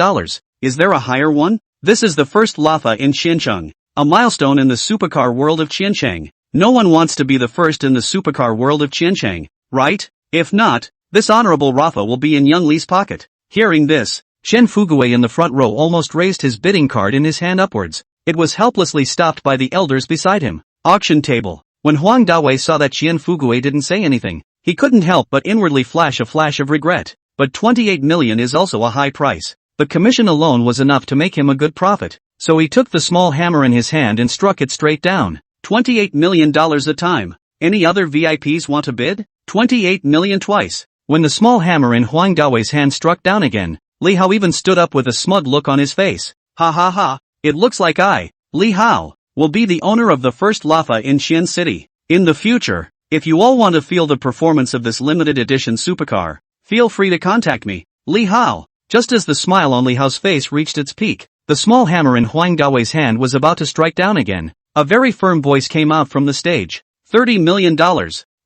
Is there a higher one? This is the first Lafa in Qiancheng, a milestone in the supercar world of Qiancheng. No one wants to be the first in the supercar world of Qiancheng, right? If not, this honorable Rafa will be in young Li's pocket. Hearing this, Qian Fugui in the front row almost raised his bidding card in his hand upwards. It was helplessly stopped by the elders beside him. Auction table. When Huang Dawei saw that Qian Fugui didn't say anything, he couldn't help but inwardly flash a flash of regret. But 28 million is also a high price. The commission alone was enough to make him a good profit. So he took the small hammer in his hand and struck it straight down. $28 million a time. Any other VIPs want to bid? 28 million twice. When the small hammer in Huang Dawei's hand struck down again, Li Hao even stood up with a smug look on his face. Ha ha ha, it looks like I, Li Hao, will be the owner of the first Lafa in Qian City. In the future, if you all want to feel the performance of this limited edition supercar, feel free to contact me, Li Hao. Just as the smile on Li Hao's face reached its peak, the small hammer in Huang Dawei's hand was about to strike down again. A very firm voice came out from the stage. $30 million.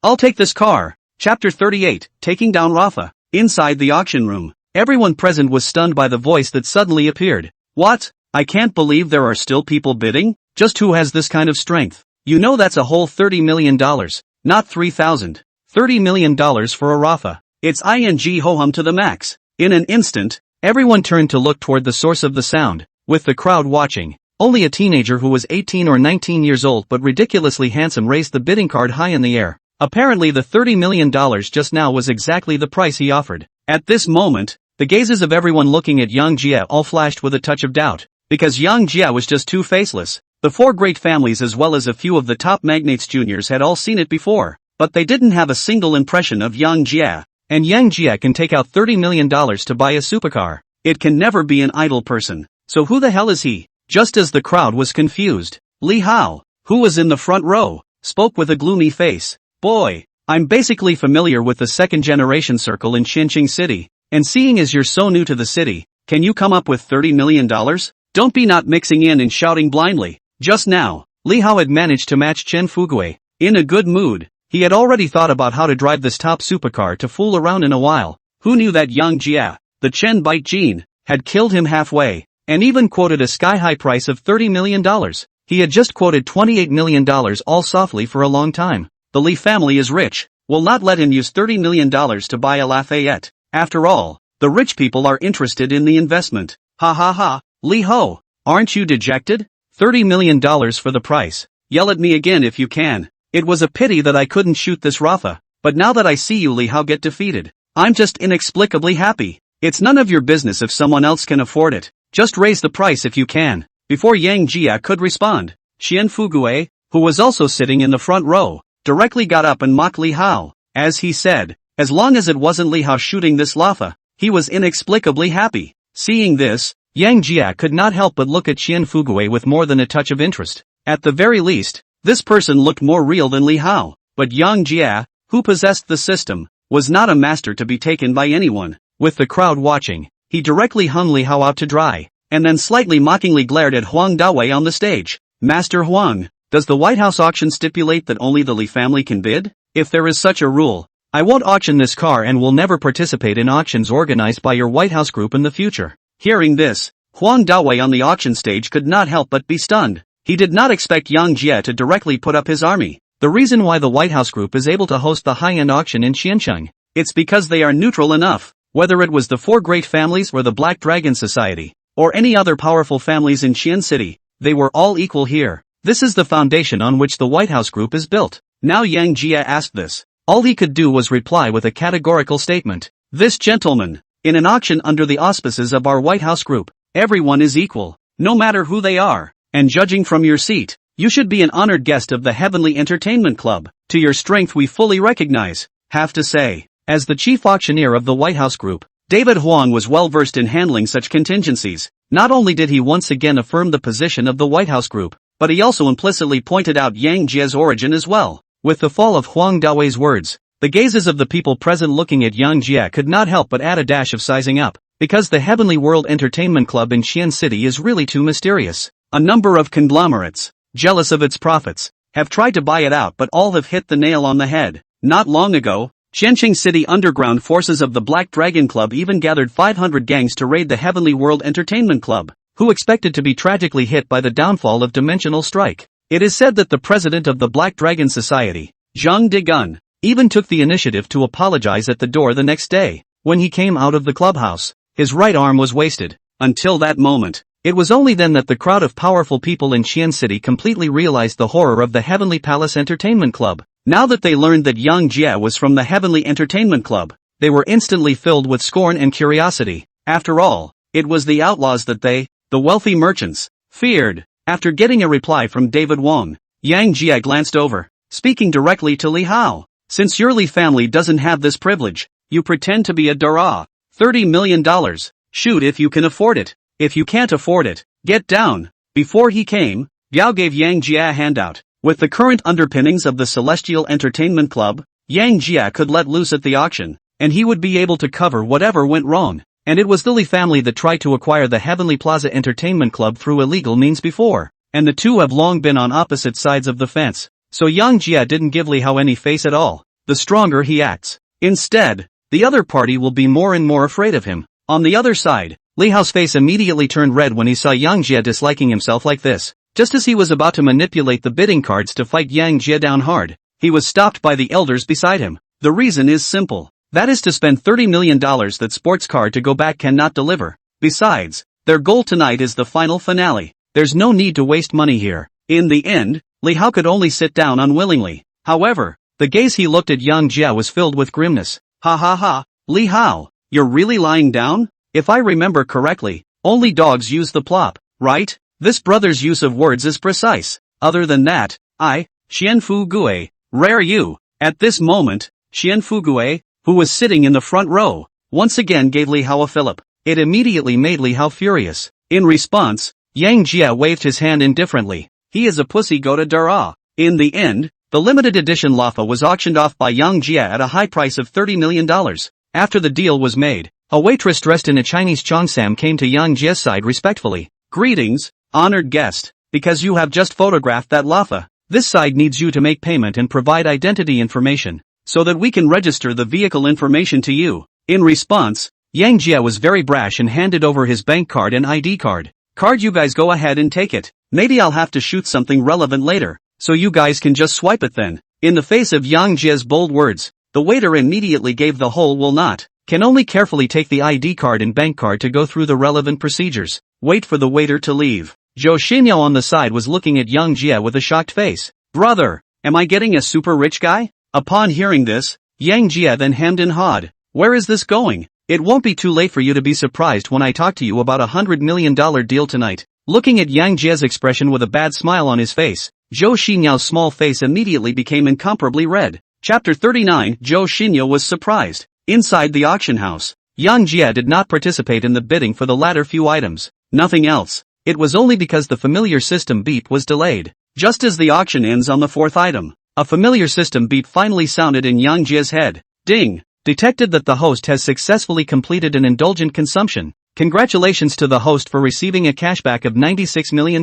I'll take this car. Chapter 38, Taking Down Rafa. Inside the auction room, everyone present was stunned by the voice that suddenly appeared. What? I can't believe there are still people bidding? Just who has this kind of strength? You know that's a whole $30 million, not 3,000. $30 million for a Rafa. It's ing ho-hum to the max. In an instant, everyone turned to look toward the source of the sound, with the crowd watching. Only a teenager who was 18 or 19 years old but ridiculously handsome raised the bidding card high in the air. Apparently the $30 million just now was exactly the price he offered. At this moment, the gazes of everyone looking at Yang Jie all flashed with a touch of doubt, because Yang Jie was just too faceless. The four great families as well as a few of the top magnates juniors had all seen it before, but they didn't have a single impression of Yang Jie. And Yang Jie can take out $30 million to buy a supercar. It can never be an idle person. So who the hell is he? Just as the crowd was confused, Li Hao, who was in the front row, spoke with a gloomy face. Boy, I'm basically familiar with the second-generation circle in Qianqing City, and seeing as you're so new to the city, can you come up with $30 million? Don't be not mixing in and shouting blindly. Just now, Li Hao had managed to match Chen Fugui. In a good mood, he had already thought about how to drive this top supercar to fool around in a while. Who knew that Yang Jie, the Chen bite gene, had killed him halfway, and even quoted a sky-high price of $30 million. He had just quoted $28 million all softly for a long time. The Li family is rich. Will not let him use $30 million to buy a Lafayette. After all, the rich people are interested in the investment. Ha ha ha, Li Ho, aren't you dejected? $30 million for the price. Yell at me again if you can. It was a pity that I couldn't shoot this Rafa, but now that I see you Li Hao get defeated, I'm just inexplicably happy. It's none of your business if someone else can afford it. Just raise the price if you can. Before Yang Jie could respond, Xian Fugui, who was also sitting in the front row, directly got up and mocked Li Hao. As he said, as long as it wasn't Li Hao shooting this Lafa, he was inexplicably happy. Seeing this, Yang Jie could not help but look at Xian Fugui with more than a touch of interest. At the very least, this person looked more real than Li Hao. But Yang Jie, who possessed the system, was not a master to be taken by anyone. With the crowd watching, he directly hung Li Hao out to dry, and then slightly mockingly glared at Huang Dawei on the stage. Master Huang, does the White House auction stipulate that only the Li family can bid? If there is such a rule, I won't auction this car and will never participate in auctions organized by your White House group in the future. Hearing this, Huang Dawei on the auction stage could not help but be stunned. He did not expect Yang Jie to directly put up his army. The reason why the White House group is able to host the high-end auction in Qiancheng, it's because they are neutral enough. Whether it was the four great families or the Black Dragon Society, or any other powerful families in Qian City, they were all equal here. This is the foundation on which the White House group is built. Now Yang Jie asked this. All he could do was reply with a categorical statement. This gentleman, in an auction under the auspices of our White House group, everyone is equal, no matter who they are, and judging from your seat, you should be an honored guest of the Heavenly Entertainment Club. To your strength we fully recognize. Have to say, as the chief auctioneer of the White House group, David Huang was well versed in handling such contingencies. Not only did he once again affirm the position of the White House group, but he also implicitly pointed out Yang Jie's origin as well. With the fall of Huang Dawei's words, the gazes of the people present looking at Yang Jie could not help but add a dash of sizing up, because the Heavenly World Entertainment Club in Qian City is really too mysterious. A number of conglomerates, jealous of its profits, have tried to buy it out but all have hit the nail on the head. Not long ago, Qianqing City underground forces of the Black Dragon Club even gathered 500 gangs to raid the Heavenly World Entertainment Club, who expected to be tragically hit by the downfall of Dimensional Strike. It is said that the president of the Black Dragon Society, Zhang Degun, even took the initiative to apologize at the door the next day. When he came out of the clubhouse, his right arm was wasted. Until that moment, it was only then that the crowd of powerful people in Qian City completely realized the horror of the Heavenly Palace Entertainment Club. Now that they learned that Yang Jie was from the Heavenly Entertainment Club, they were instantly filled with scorn and curiosity. After all, it was the outlaws that they, the wealthy merchants, feared. After getting a reply from David Wong, Yang Jie glanced over, speaking directly to Li Hao. Since your Li family doesn't have this privilege, you pretend to be a dara. $30 million. Shoot if you can afford it. If you can't afford it, get down. Before he came, Biao gave Yang Jie a handout. With the current underpinnings of the Celestial Entertainment Club, Yang Jie could let loose at the auction, and he would be able to cover whatever went wrong. And it was the Li family that tried to acquire the Heavenly Plaza Entertainment Club through illegal means before, and the two have long been on opposite sides of the fence. So Yang Jie didn't give Li Hao any face at all. The stronger he acts, instead, the other party will be more and more afraid of him. On the other side, Li Hao's face immediately turned red when he saw Yang Jie disliking himself like this. Just as he was about to manipulate the bidding cards to fight Yang Jie down hard, he was stopped by the elders beside him. The reason is simple. That is to spend $30 million that sports car to go back cannot deliver. Besides, their goal tonight is the final finale. There's no need to waste money here. In the end, Li Hao could only sit down unwillingly. However, the gaze he looked at Yang Jie was filled with grimness. Ha ha ha, Li Hao, you're really lying down? If I remember correctly, only dogs use the plop, right? This brother's use of words is precise. Other than that, Xianfu Gue, rare you. At this moment, Xianfu Gue, who was sitting in the front row, once again gave Li Hao a fillip. It immediately made Li Hao furious. In response, Yang Jie waved his hand indifferently. He is a pussy go to dara. In the end, the limited edition Lafa was auctioned off by Yang Jie at a high price of $30 million. After the deal was made, a waitress dressed in a Chinese cheongsam came to Yang Jie's side respectfully. Greetings, honored guest. Because you have just photographed that Lafa, this side needs you to make payment and provide identity information, so that we can register the vehicle information to you. In response, Yang Jie was very brash and handed over his bank card and ID card. You guys go ahead and take it. Maybe I'll have to shoot something relevant later, so you guys can just swipe it then. In the face of Yang Jie's bold words, the waiter immediately gave the whole will not. Can only carefully take the ID card and bank card to go through the relevant procedures. Wait for the waiter to leave. Zhou Xinyao on the side was looking at Yang Jie with a shocked face. Brother, am I getting a super rich guy? Upon hearing this, Yang Jie then hemmed and hawed. Where is this going? It won't be too late for you to be surprised when I talk to you about $100 million deal tonight. Looking at Yang Jie's expression with a bad smile on his face, Zhou Xinyao's small face immediately became incomparably red. Chapter 39. Zhou Xinyao was surprised. Inside the auction house, Yang Jie did not participate in the bidding for the latter few items. Nothing else. It was only because the familiar system beep was delayed. Just as the auction ends on the fourth item, a familiar system beep finally sounded in Yang Jie's head. Ding! Detected that the host has successfully completed an indulgent consumption. Congratulations to the host for receiving a cashback of $96 million.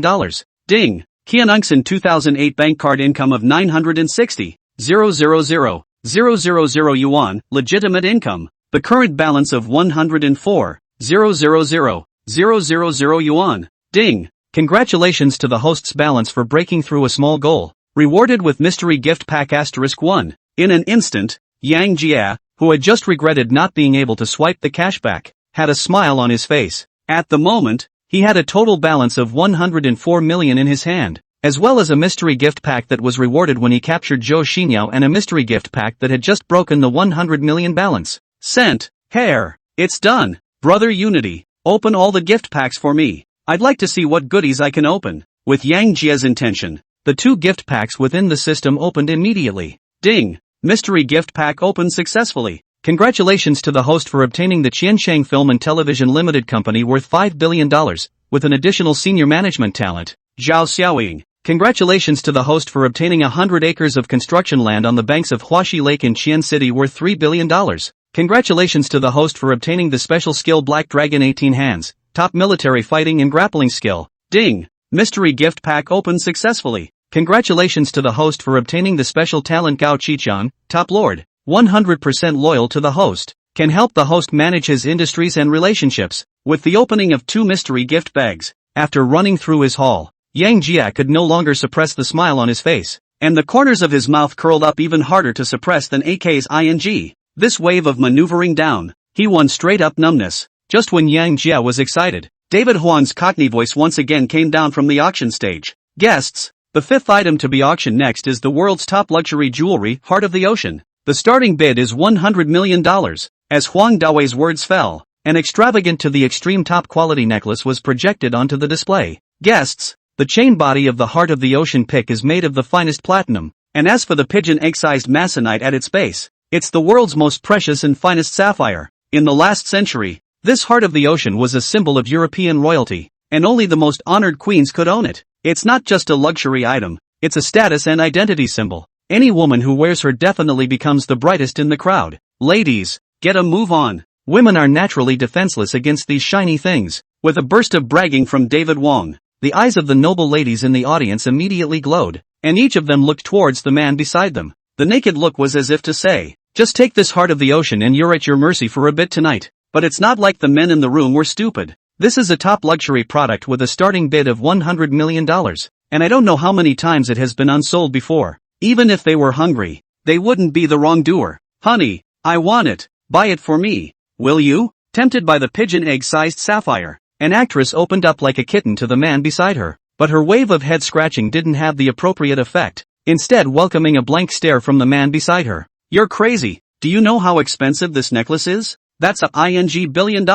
Ding! Qianungsan 2008 bank card income of 960,000 yuan, legitimate income. The current balance of 104,000,000 yuan. Ding! Congratulations to the host's balance for breaking through a small goal. Rewarded with mystery gift pack *1. In an instant, Yang Jie, who had just regretted not being able to swipe the cashback, had a smile on his face. At the moment, he had a total balance of 104 million in his hand, as well as a mystery gift pack that was rewarded when he captured Zhou Xinyao and a mystery gift pack that had just broken the 100 million balance. Sent. Hair. It's done. Brother Unity, open all the gift packs for me. I'd like to see what goodies I can open. With Yang Jie's intention, the two gift packs within the system opened immediately. Ding! Mystery gift pack opened successfully. Congratulations to the host for obtaining the Qiansheng Film and Television Limited Company worth $5 billion, with an additional senior management talent, Zhao Xiaoying. Congratulations to the host for obtaining 100 acres of construction land on the banks of Huaxi Lake in Qian City worth $3 billion. Congratulations to the host for obtaining the special skill Black Dragon 18 Hands, top military fighting and grappling skill. Ding! Mystery gift pack opened successfully. Congratulations to the host for obtaining the special talent Gao Qichang, top lord, 100% loyal to the host, can help the host manage his industries and relationships. With the opening of 2 mystery gift bags, after running through his haul, Yang Jie could no longer suppress the smile on his face, and the corners of his mouth curled up even harder to suppress than AK's ing. This wave of maneuvering down, he won straight up numbness. Just when Yang Jie was excited, David Huang's Cockney voice once again came down from the auction stage. Guests, the fifth item to be auctioned next is the world's top luxury jewelry, Heart of the Ocean. The starting bid is $100 million. As Huang Daoi's words fell, an extravagant to the extreme top quality necklace was projected onto the display. Guests, the chain body of the Heart of the Ocean pick is made of the finest platinum, and as for the pigeon egg-sized masonite at its base, it's the world's most precious and finest sapphire. In the last century, this Heart of the Ocean was a symbol of European royalty, and only the most honored queens could own it. It's not just a luxury item, it's a status and identity symbol. Any woman who wears her definitely becomes the brightest in the crowd. Ladies, get a move on. Women are naturally defenseless against these shiny things. With a burst of bragging from David Wong, the eyes of the noble ladies in the audience immediately glowed, and each of them looked towards the man beside them. The naked look was as if to say, just take this Heart of the Ocean and you're at your mercy for a bit tonight. But it's not like the men in the room were stupid. This is a top luxury product with a starting bid of $100 million. and I don't know how many times it has been unsold before. Even if they were hungry, they wouldn't be the wrongdoer. Honey, I want it. Buy it for me. Will you? Tempted by the pigeon egg-sized sapphire, an actress opened up like a kitten to the man beside her, but her wave of head scratching didn't have the appropriate effect, instead welcoming a blank stare from the man beside her. You're crazy. Do you know how expensive this necklace is? That's $1 billion.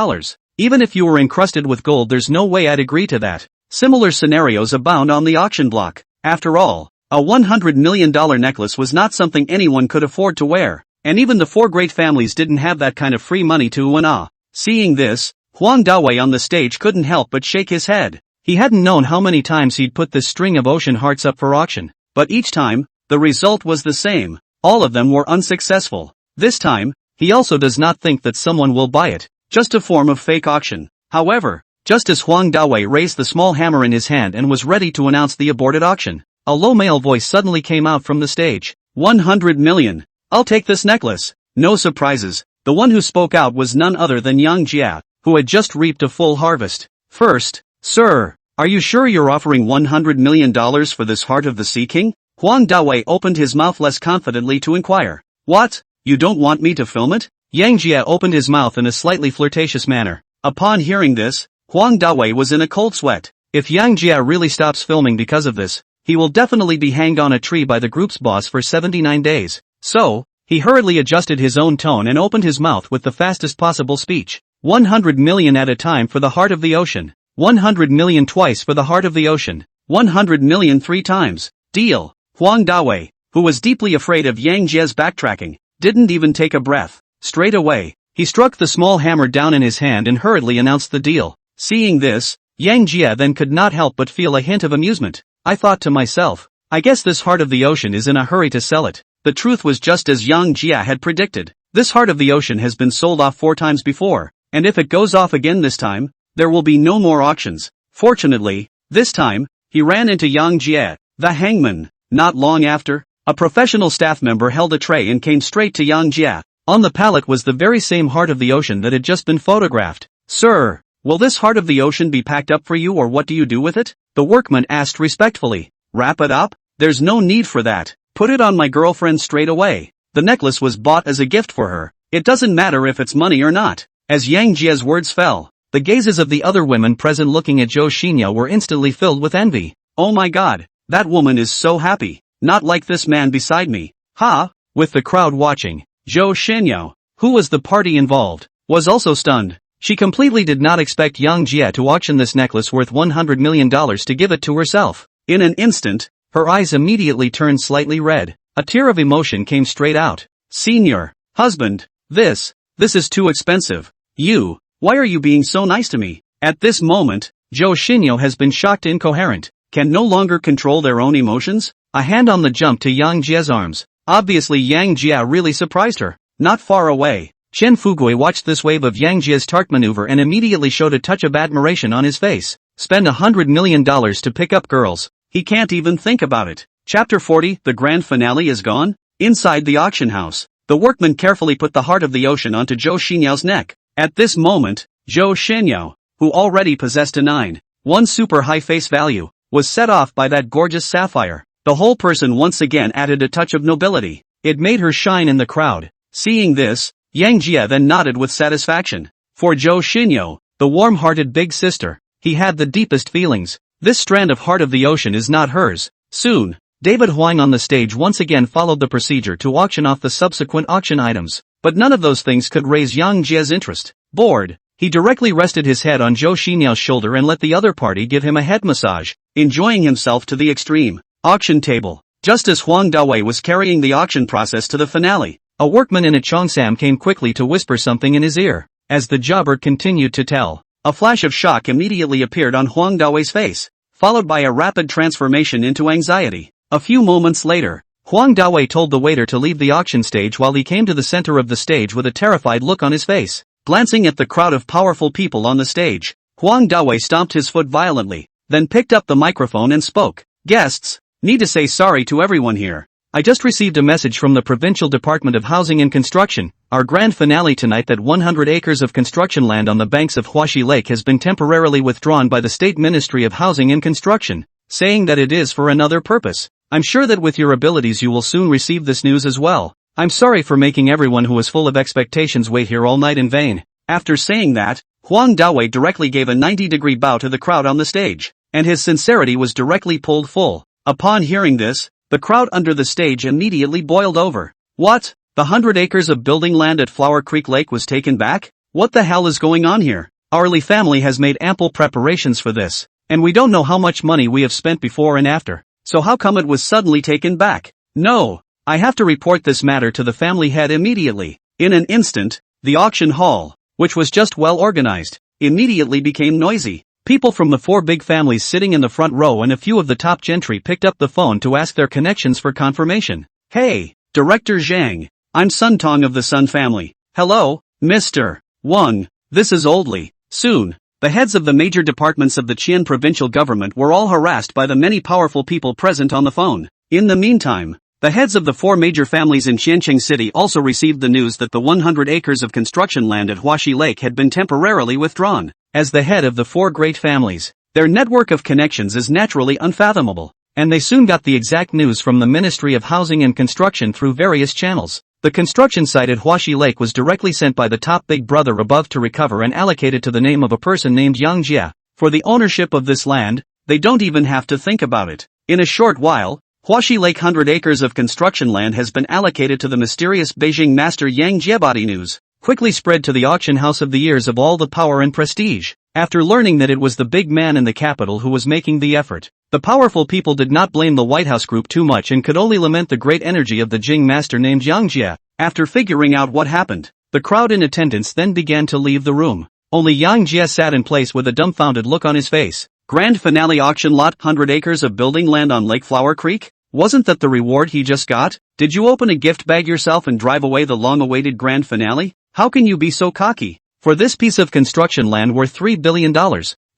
Even if you were encrusted with gold, there's no way I'd agree to that. Similar scenarios abound on the auction block. After all, a $100 million necklace was not something anyone could afford to wear, and even the four great families didn't have that kind of free money to ooh and ah. Seeing this, Huang Dawei on the stage couldn't help but shake his head. He hadn't known how many times he'd put this string of ocean hearts up for auction, but each time, the result was the same. All of them were unsuccessful. This time, he also does not think that someone will buy it, just a form of fake auction. However, just as Huang Dawei raised the small hammer in his hand and was ready to announce the aborted auction, a low male voice suddenly came out from the stage. 100 million. I'll take this necklace. No surprises. The one who spoke out was none other than Yang Jia, who had just reaped a full harvest. First, sir, are you sure you're offering $100 million for this Heart of the Sea King? Huang Dawei opened his mouth less confidently to inquire. What? You don't want me to film it? Yang Jia opened his mouth in a slightly flirtatious manner. Upon hearing this, Huang Dawei was in a cold sweat. If Yang Jia really stops filming because of this, he will definitely be hanged on a tree by the group's boss for 79 days. So, he hurriedly adjusted his own tone and opened his mouth with the fastest possible speech. 100 million at a time for the Heart of the Ocean. 100 million twice for the Heart of the Ocean. 100 million 3 times. Deal. Huang Dawei, who was deeply afraid of Yang Jia's backtracking, didn't even take a breath. Straight away, he struck the small hammer down in his hand and hurriedly announced the deal. Seeing this, Yang Jia then could not help but feel a hint of amusement. I thought to myself, I guess this Heart of the Ocean is in a hurry to sell it. The truth was just as Yang Jia had predicted. This Heart of the Ocean has been sold off 4 times before, and if it goes off again this time, there will be no more auctions. Fortunately, this time, he ran into Yang Jia, the hangman. Not long after, a professional staff member held a tray and came straight to Yang Jia. On the pallet was the very same Heart of the Ocean that had just been photographed. Sir, will this Heart of the Ocean be packed up for you, or what do you do with it? The workman asked respectfully. Wrap it up? There's no need for that. Put it on my girlfriend straight away. The necklace was bought as a gift for her. It doesn't matter if it's money or not. As Yang Jia's words fell, the gazes of the other women present looking at Zhou Xinyao were instantly filled with envy. Oh my god, that woman is so happy. Not like this man beside me. Ha! With the crowd watching, Zhou Xinyao, who was the party involved, was also stunned. She completely did not expect Yang Jia to auction this necklace worth $100 million to give it to herself. In an instant, her eyes immediately turned slightly red. A tear of emotion came straight out. Senior, husband, this is too expensive. Why are you being so nice to me? At this moment, Zhou Xinyao has been shocked incoherent, can no longer control their own emotions. A hand on the jump to Yang Jia's arms. Obviously Yang Jia really surprised her. Not far away, Chen Fugui watched this wave of Yang Jia's tart maneuver and immediately showed a touch of admiration on his face. Spend $100 million to pick up girls. He can't even think about it. Chapter 40, the grand finale is gone? Inside the auction house, the workman carefully put the Heart of the Ocean onto Zhou Xinyao's neck. At this moment, Zhou Xinyao, who already possessed a 9.1 super high face value, was set off by that gorgeous sapphire. The whole person once again added a touch of nobility. It made her shine in the crowd. Seeing this, Yang Jia then nodded with satisfaction. For Zhou Xinyao, the warm-hearted big sister, he had the deepest feelings. This strand of Heart of the Ocean is not hers. Soon, David Huang on the stage once again followed the procedure to auction off the subsequent auction items. But none of those things could raise Yang Jia's interest. Bored, he directly rested his head on Zhou Xinyao's shoulder and let the other party give him a head massage, enjoying himself to the extreme. Auction table. Just as Huang Dawei was carrying the auction process to the finale, a workman in a cheongsam came quickly to whisper something in his ear. As the jobber continued to tell, a flash of shock immediately appeared on Huang Dawei's face, followed by a rapid transformation into anxiety. A few moments later, Huang Dawei told the waiter to leave the auction stage while he came to the center of the stage with a terrified look on his face. Glancing at the crowd of powerful people on the stage, Huang Dawei stomped his foot violently, then picked up the microphone and spoke. Guests, need to say sorry to everyone here. I just received a message from the Provincial Department of Housing and Construction. Our grand finale tonight that 100 acres of construction land on the banks of Huaxi Lake has been temporarily withdrawn by the State Ministry of Housing and Construction. saying that it is for another purpose. I'm sure that with your abilities you will soon receive this news as well. I'm sorry for making everyone who was full of expectations wait here all night in vain. After saying that, Huang Dawei directly gave a 90-degree bow to the crowd on the stage, and his sincerity was directly pulled full. Upon hearing this, the crowd under the stage immediately boiled over. What? The 100 acres of building land at Flower Creek Lake was taken back? What the hell is going on here? Our Li family has made ample preparations for this, and we don't know how much money we have spent before and after. So how come it was suddenly taken back? No, I have to report this matter to the family head immediately. In an instant, the auction hall, which was just well organized, immediately became noisy. People from the 4 big families sitting in the front row and a few of the top gentry picked up the phone to ask their connections for confirmation. Hey, Director Jiang, I'm Sun Tong of the Sun family. Hello, Mr. Wang, this is Old Li. Soon, the heads of the major departments of the Qian provincial government were all harassed by the many powerful people present on the phone. In the meantime, the heads of the 4 major families in Qiancheng City also received the news that the 100 acres of construction land at Huaxi Lake had been temporarily withdrawn. As the head of the 4 great families, their network of connections is naturally unfathomable, and they soon got the exact news from the Ministry of Housing and Construction through various channels. The construction site at Huaxi Lake was directly sent by the top big brother above to recover and allocated to the name of a person named Yang Jie. For the ownership of this land, they don't even have to think about it. In a short while, Huaxi Lake 100 acres of construction land has been allocated to the mysterious Beijing master Yang Jie. Body news quickly spread to the auction house of the ears of all the power and prestige. After learning that it was the big man in the capital who was making the effort, the powerful people did not blame the White House group too much and could only lament the great energy of the Jing master named Yang Jie. After figuring out what happened, the crowd in attendance then began to leave the room. Only Yang Jie sat in place with a dumbfounded look on his face. Grand finale auction lot, 100 acres of building land on Lake Flower Creek? Wasn't that the reward he just got? Did you open a gift bag yourself and drive away the long-awaited grand finale? How can you be so cocky? For this piece of construction land worth $3 billion,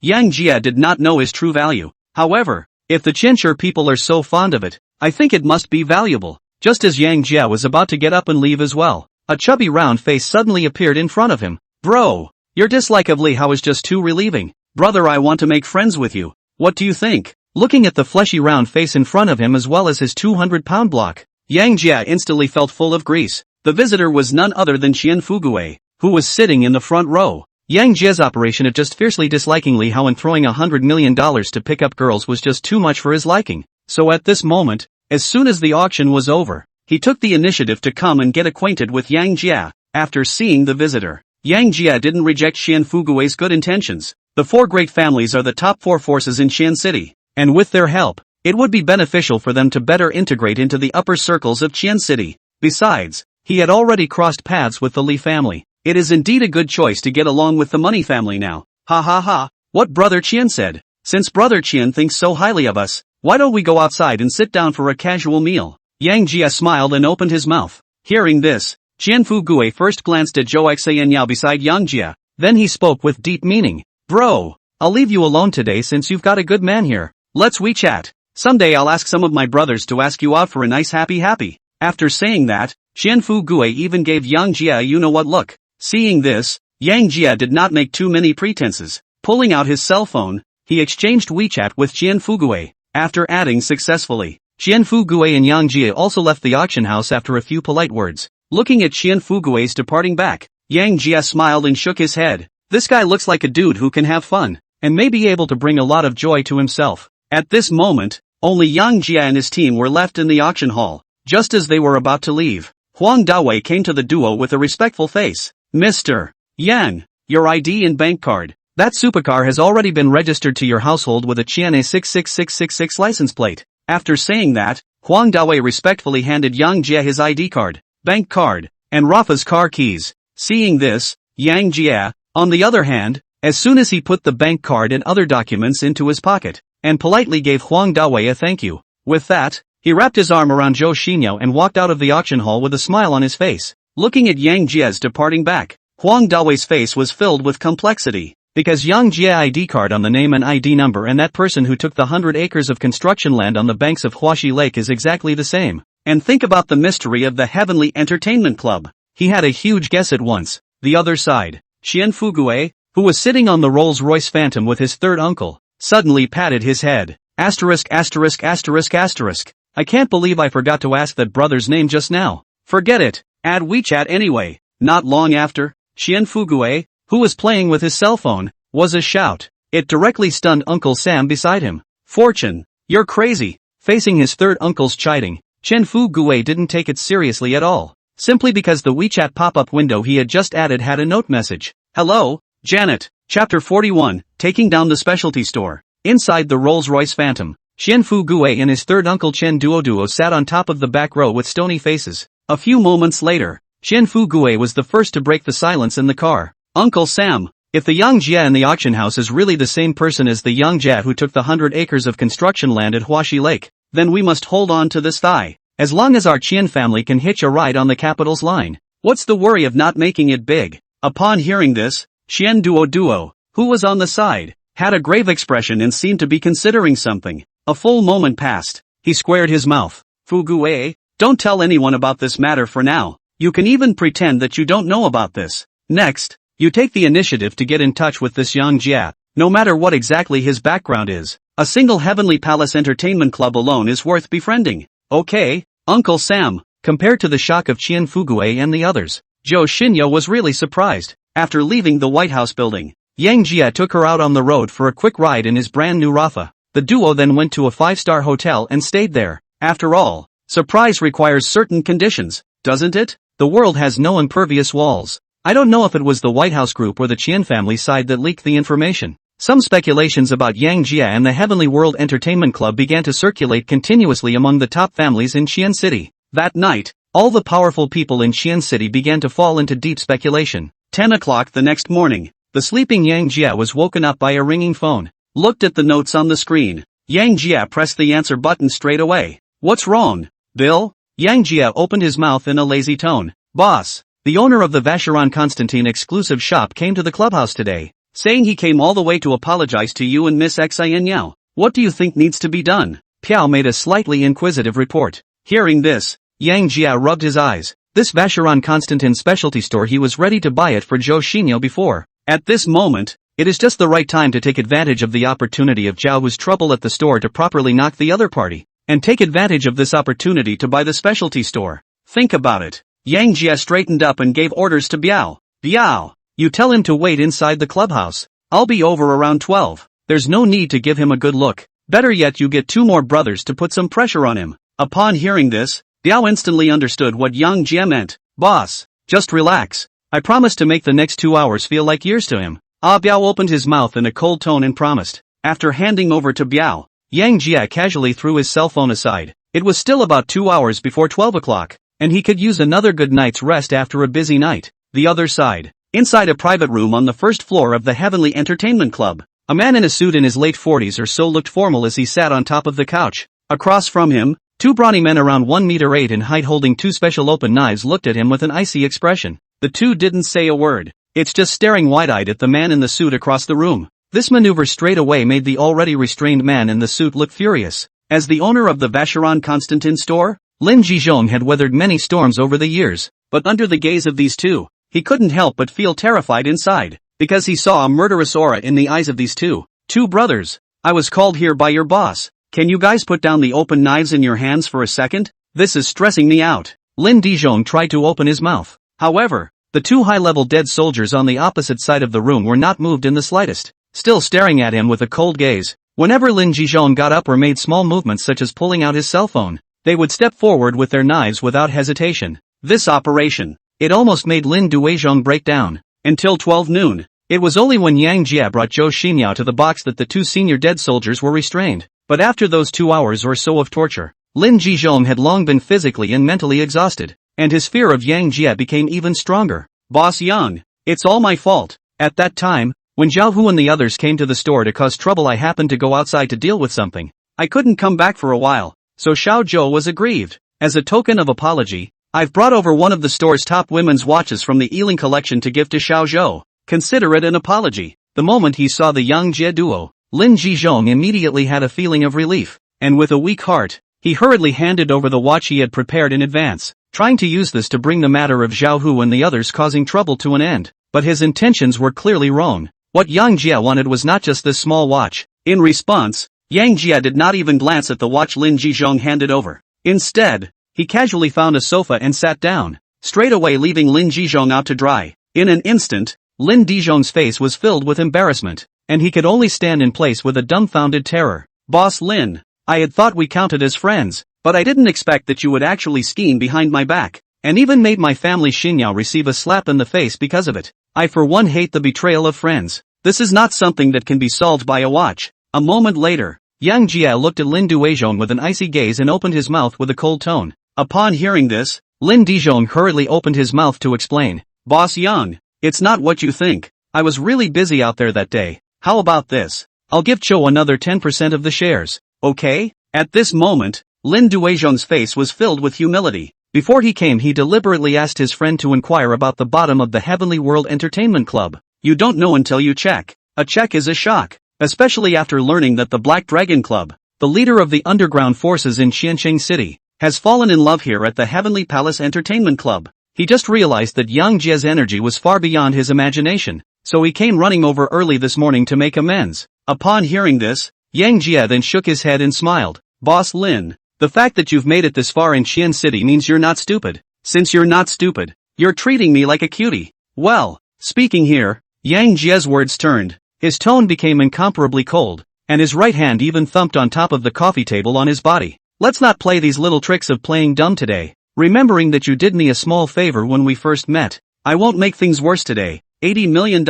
Yang Jie did not know his true value. However, if the Qianshi people are so fond of it, I think it must be valuable. Just as Yang Jie was about to get up and leave as well, a chubby round face suddenly appeared in front of him. Bro, your dislike of Li Hao is just too relieving. Brother, I want to make friends with you. What do you think? Looking at the fleshy round face in front of him as well as his 200-pound block, Yang Jie instantly felt full of grease. The visitor was none other than Qian Fuguei, who was sitting in the front row. Yang Jie's operation of just fiercely disliking Li Hao and throwing $100 million to pick up girls was just too much for his liking. So at this moment, as soon as the auction was over, he took the initiative to come and get acquainted with Yang Jie. After seeing the visitor, Yang Jie didn't reject Qian Fugui's good intentions. The 4 great families are the top 4 forces in Qian City, and with their help, it would be beneficial for them to better integrate into the upper circles of Qian City. Besides, he had already crossed paths with the Li family. It is indeed a good choice to get along with the Money family now. Ha ha ha, what Brother Qian said. Since Brother Qian thinks so highly of us, why don't we go outside and sit down for a casual meal? Yang Jie smiled and opened his mouth. Hearing this, Qian Fugui first glanced at Zhou Xianyao beside Yang Jie, then he spoke with deep meaning. Bro, I'll leave you alone today since you've got a good man here. Let's WeChat. Someday I'll ask some of my brothers to ask you out for a nice happy. After saying that, Qian Fugui even gave Yang Jie a you-know-what look. Seeing this, Yang Jie did not make too many pretenses. Pulling out his cell phone, he exchanged WeChat with Qian Fugui. After adding successfully, Qian Fugui and Yang Jie also left the auction house after a few polite words. Looking at Qian Fugui's departing back, Yang Jie smiled and shook his head. This guy looks like a dude who can have fun, and may be able to bring a lot of joy to himself. At this moment, only Yang Jie and his team were left in the auction hall. Just as they were about to leave, Huang Dawei came to the duo with a respectful face. Mr. Yang, your ID and bank card. That supercar has already been registered to your household with a Qian 66666 license plate. After saying that, Huang Dawei respectfully handed Yang Jie his ID card, bank card, and Rafa's car keys. Seeing this, Yang Jie, on the other hand, as soon as he put the bank card and other documents into his pocket, and politely gave Huang Dawei a thank you. With that, he wrapped his arm around Zhou Xinyao and walked out of the auction hall with a smile on his face. Looking at Yang Jie's departing back, Huang Dawei's face was filled with complexity, because Yang Jie ID card on the name and ID number and that person who took the 100 acres of construction land on the banks of Huaxi Lake is exactly the same. And think about the mystery of the Heavenly Entertainment Club. He had a huge guess at once. The other side, Qian Fugui, who was sitting on the Rolls-Royce Phantom with his third uncle, suddenly patted his head. Asterisk asterisk asterisk asterisk. I can't believe I forgot to ask that brother's name just now. Forget it, add WeChat anyway. Not long after, Xian Fugue, who was playing with his cell phone, was a shout. It directly stunned Uncle Sam beside him. Fortune, you're crazy. Facing his third uncle's chiding, Chen Fugue didn't take it seriously at all. Simply because the WeChat pop-up window he had just added had a note message. Hello, Janet. Chapter 41, Taking Down the Specialty Store. Inside the Rolls-Royce Phantom, Xian Fugue and his third uncle Chen Duo sat on top of the back row with stony faces. A few moments later, Xian Fugue was the first to break the silence in the car. Uncle Sam, if the young Jia in the auction house is really the same person as the young Jia who took the 100 acres of construction land at Huaxi Lake, then we must hold on to this thigh. As long as our Qian family can hitch a ride on the capital's line, what's the worry of not making it big? Upon hearing this, Xian Duo, who was on the side, had a grave expression and seemed to be considering something. A full moment passed. He squared his mouth. Fugue, don't tell anyone about this matter for now. You can even pretend that you don't know about this. Next, you take the initiative to get in touch with this young Jia, no matter what exactly his background is. A single Heavenly Palace Entertainment Club alone is worth befriending. Okay, Uncle Sam. Compared to the shock of Qian Fugue and the others, Zhou Xinyo was really surprised. After leaving the White House building, Yang Jia took her out on the road for a quick ride in his brand new Rafa. The duo then went to a 5-star hotel and stayed there. After all, surprise requires certain conditions, doesn't it? The world has no impervious walls. I don't know if it was the White House group or the Qian family side that leaked the information. Some speculations about Yang Jia and the Heavenly World Entertainment Club began to circulate continuously among the top families in Qian City. That night, all the powerful people in Qian City began to fall into deep speculation. 10 o'clock the next morning, the sleeping Yang Jia was woken up by a ringing phone. Looked at the notes on the screen. Yang Jia pressed the answer button straight away. What's wrong, Bill? Yang Jia opened his mouth in a lazy tone. Boss, the owner of the Vacheron Constantine exclusive shop came to the clubhouse today, saying he came all the way to apologize to you and Miss Xian Yao. What do you think needs to be done? Piao made a slightly inquisitive report. Hearing this, Yang Jia rubbed his eyes. This Vacheron Constantine specialty store, he was ready to buy it for Zhou Xinyo before. At this moment, it is just the right time to take advantage of the opportunity of Zhao Wu's trouble at the store to properly knock the other party, and take advantage of this opportunity to buy the specialty store. Think about it. Yang Jia straightened up and gave orders to Biao. Biao, you tell him to wait inside the clubhouse. I'll be over around 12. There's no need to give him a good look. Better yet, you get 2 more brothers to put some pressure on him. Upon hearing this, Biao instantly understood what Yang Jia meant. Boss, just relax. I promise to make the next 2 hours feel like years to him. Biao opened his mouth in a cold tone and promised. After handing over to Biao, Yang Jia casually threw his cell phone aside. It was still about 2 hours before 12 o'clock, and he could use another good night's rest after a busy night. The other side. Inside a private room on the first floor of the Heavenly Entertainment Club, a man in a suit in his late 40s or so looked formal as he sat on top of the couch. Across from him, 2 brawny men around 1 meter 8 in height holding 2 special open knives looked at him with an icy expression. The 2 didn't say a word. It's just staring wide-eyed at the man in the suit across the room. This maneuver straight away made the already restrained man in the suit look furious. As the owner of the Vacheron Constantine store, Lin Jiang had weathered many storms over the years, but under the gaze of these 2, he couldn't help but feel terrified inside, because he saw a murderous aura in the eyes of these 2 brothers. I was called here by your boss. Can you guys put down the open knives in your hands for a second? This is stressing me out. Lin Jiang tried to open his mouth. However, the 2 high-level dead soldiers on the opposite side of the room were not moved in the slightest, still staring at him with a cold gaze. Whenever Lin Jiang got up or made small movements such as pulling out his cell phone, they would step forward with their knives without hesitation. This operation, it almost made Lin Duizhong break down. Until 12 noon, it was only when Yang Jia brought Zhou Xinyao to the box that the 2 senior dead soldiers were restrained. But after those 2 hours or so of torture, Lin Jiang had long been physically and mentally exhausted, and his fear of Yang Jia became even stronger. Boss Yang, it's all my fault. At that time, when Zhao Hu and the others came to the store to cause trouble, I happened to go outside to deal with something. I couldn't come back for a while, so Xiao Zhou was aggrieved. As a token of apology, I've brought over one of the store's top women's watches from the Ealing collection to give to Xiao Zhou. Consider it an apology. The moment he saw the young Jie duo, Lin Jiang immediately had a feeling of relief, and with a weak heart, he hurriedly handed over the watch he had prepared in advance, trying to use this to bring the matter of Zhao Hu and the others causing trouble to an end. But his intentions were clearly wrong. What Yang Jia wanted was not just this small watch. In response, Yang Jia did not even glance at the watch Lin Jiang handed over. Instead, he casually found a sofa and sat down, straight away leaving Lin Jiang out to dry. In an instant, Lin Jiang's face was filled with embarrassment, and he could only stand in place with a dumbfounded terror. Boss Lin, I had thought we counted as friends, but I didn't expect that you would actually scheme behind my back, and even made my family Xinyao receive a slap in the face because of it. I for one hate the betrayal of friends. This is not something that can be solved by a watch. A moment later, Yang Jia looked at Lin Duizhong with an icy gaze and opened his mouth with a cold tone. Upon hearing this, Lin Duizhong hurriedly opened his mouth to explain. Boss Yang, it's not what you think. I was really busy out there that day. How about this? I'll give Cho another 10% of the shares, okay? At this moment, Lin Duizhong's face was filled with humility. Before he came, he deliberately asked his friend to inquire about the bottom of the Heavenly World Entertainment Club. You don't know until you check. A check is a shock, especially after learning that the Black Dragon Club, the leader of the underground forces in Xiancheng City, has fallen in love here at the Heavenly Palace Entertainment Club. He just realized that Yang Jie's energy was far beyond his imagination, so he came running over early this morning to make amends. Upon hearing this, Yang Jie then shook his head and smiled. Boss Lin, the fact that you've made it this far in Xian City means you're not stupid. Since you're not stupid, you're treating me like a cutie. Well, speaking here, Yang Jie's words turned. His tone became incomparably cold, and his right hand even thumped on top of the coffee table on his body. Let's not play these little tricks of playing dumb today. Remembering that you did me a small favor when we first met, I won't make things worse today. $80 million.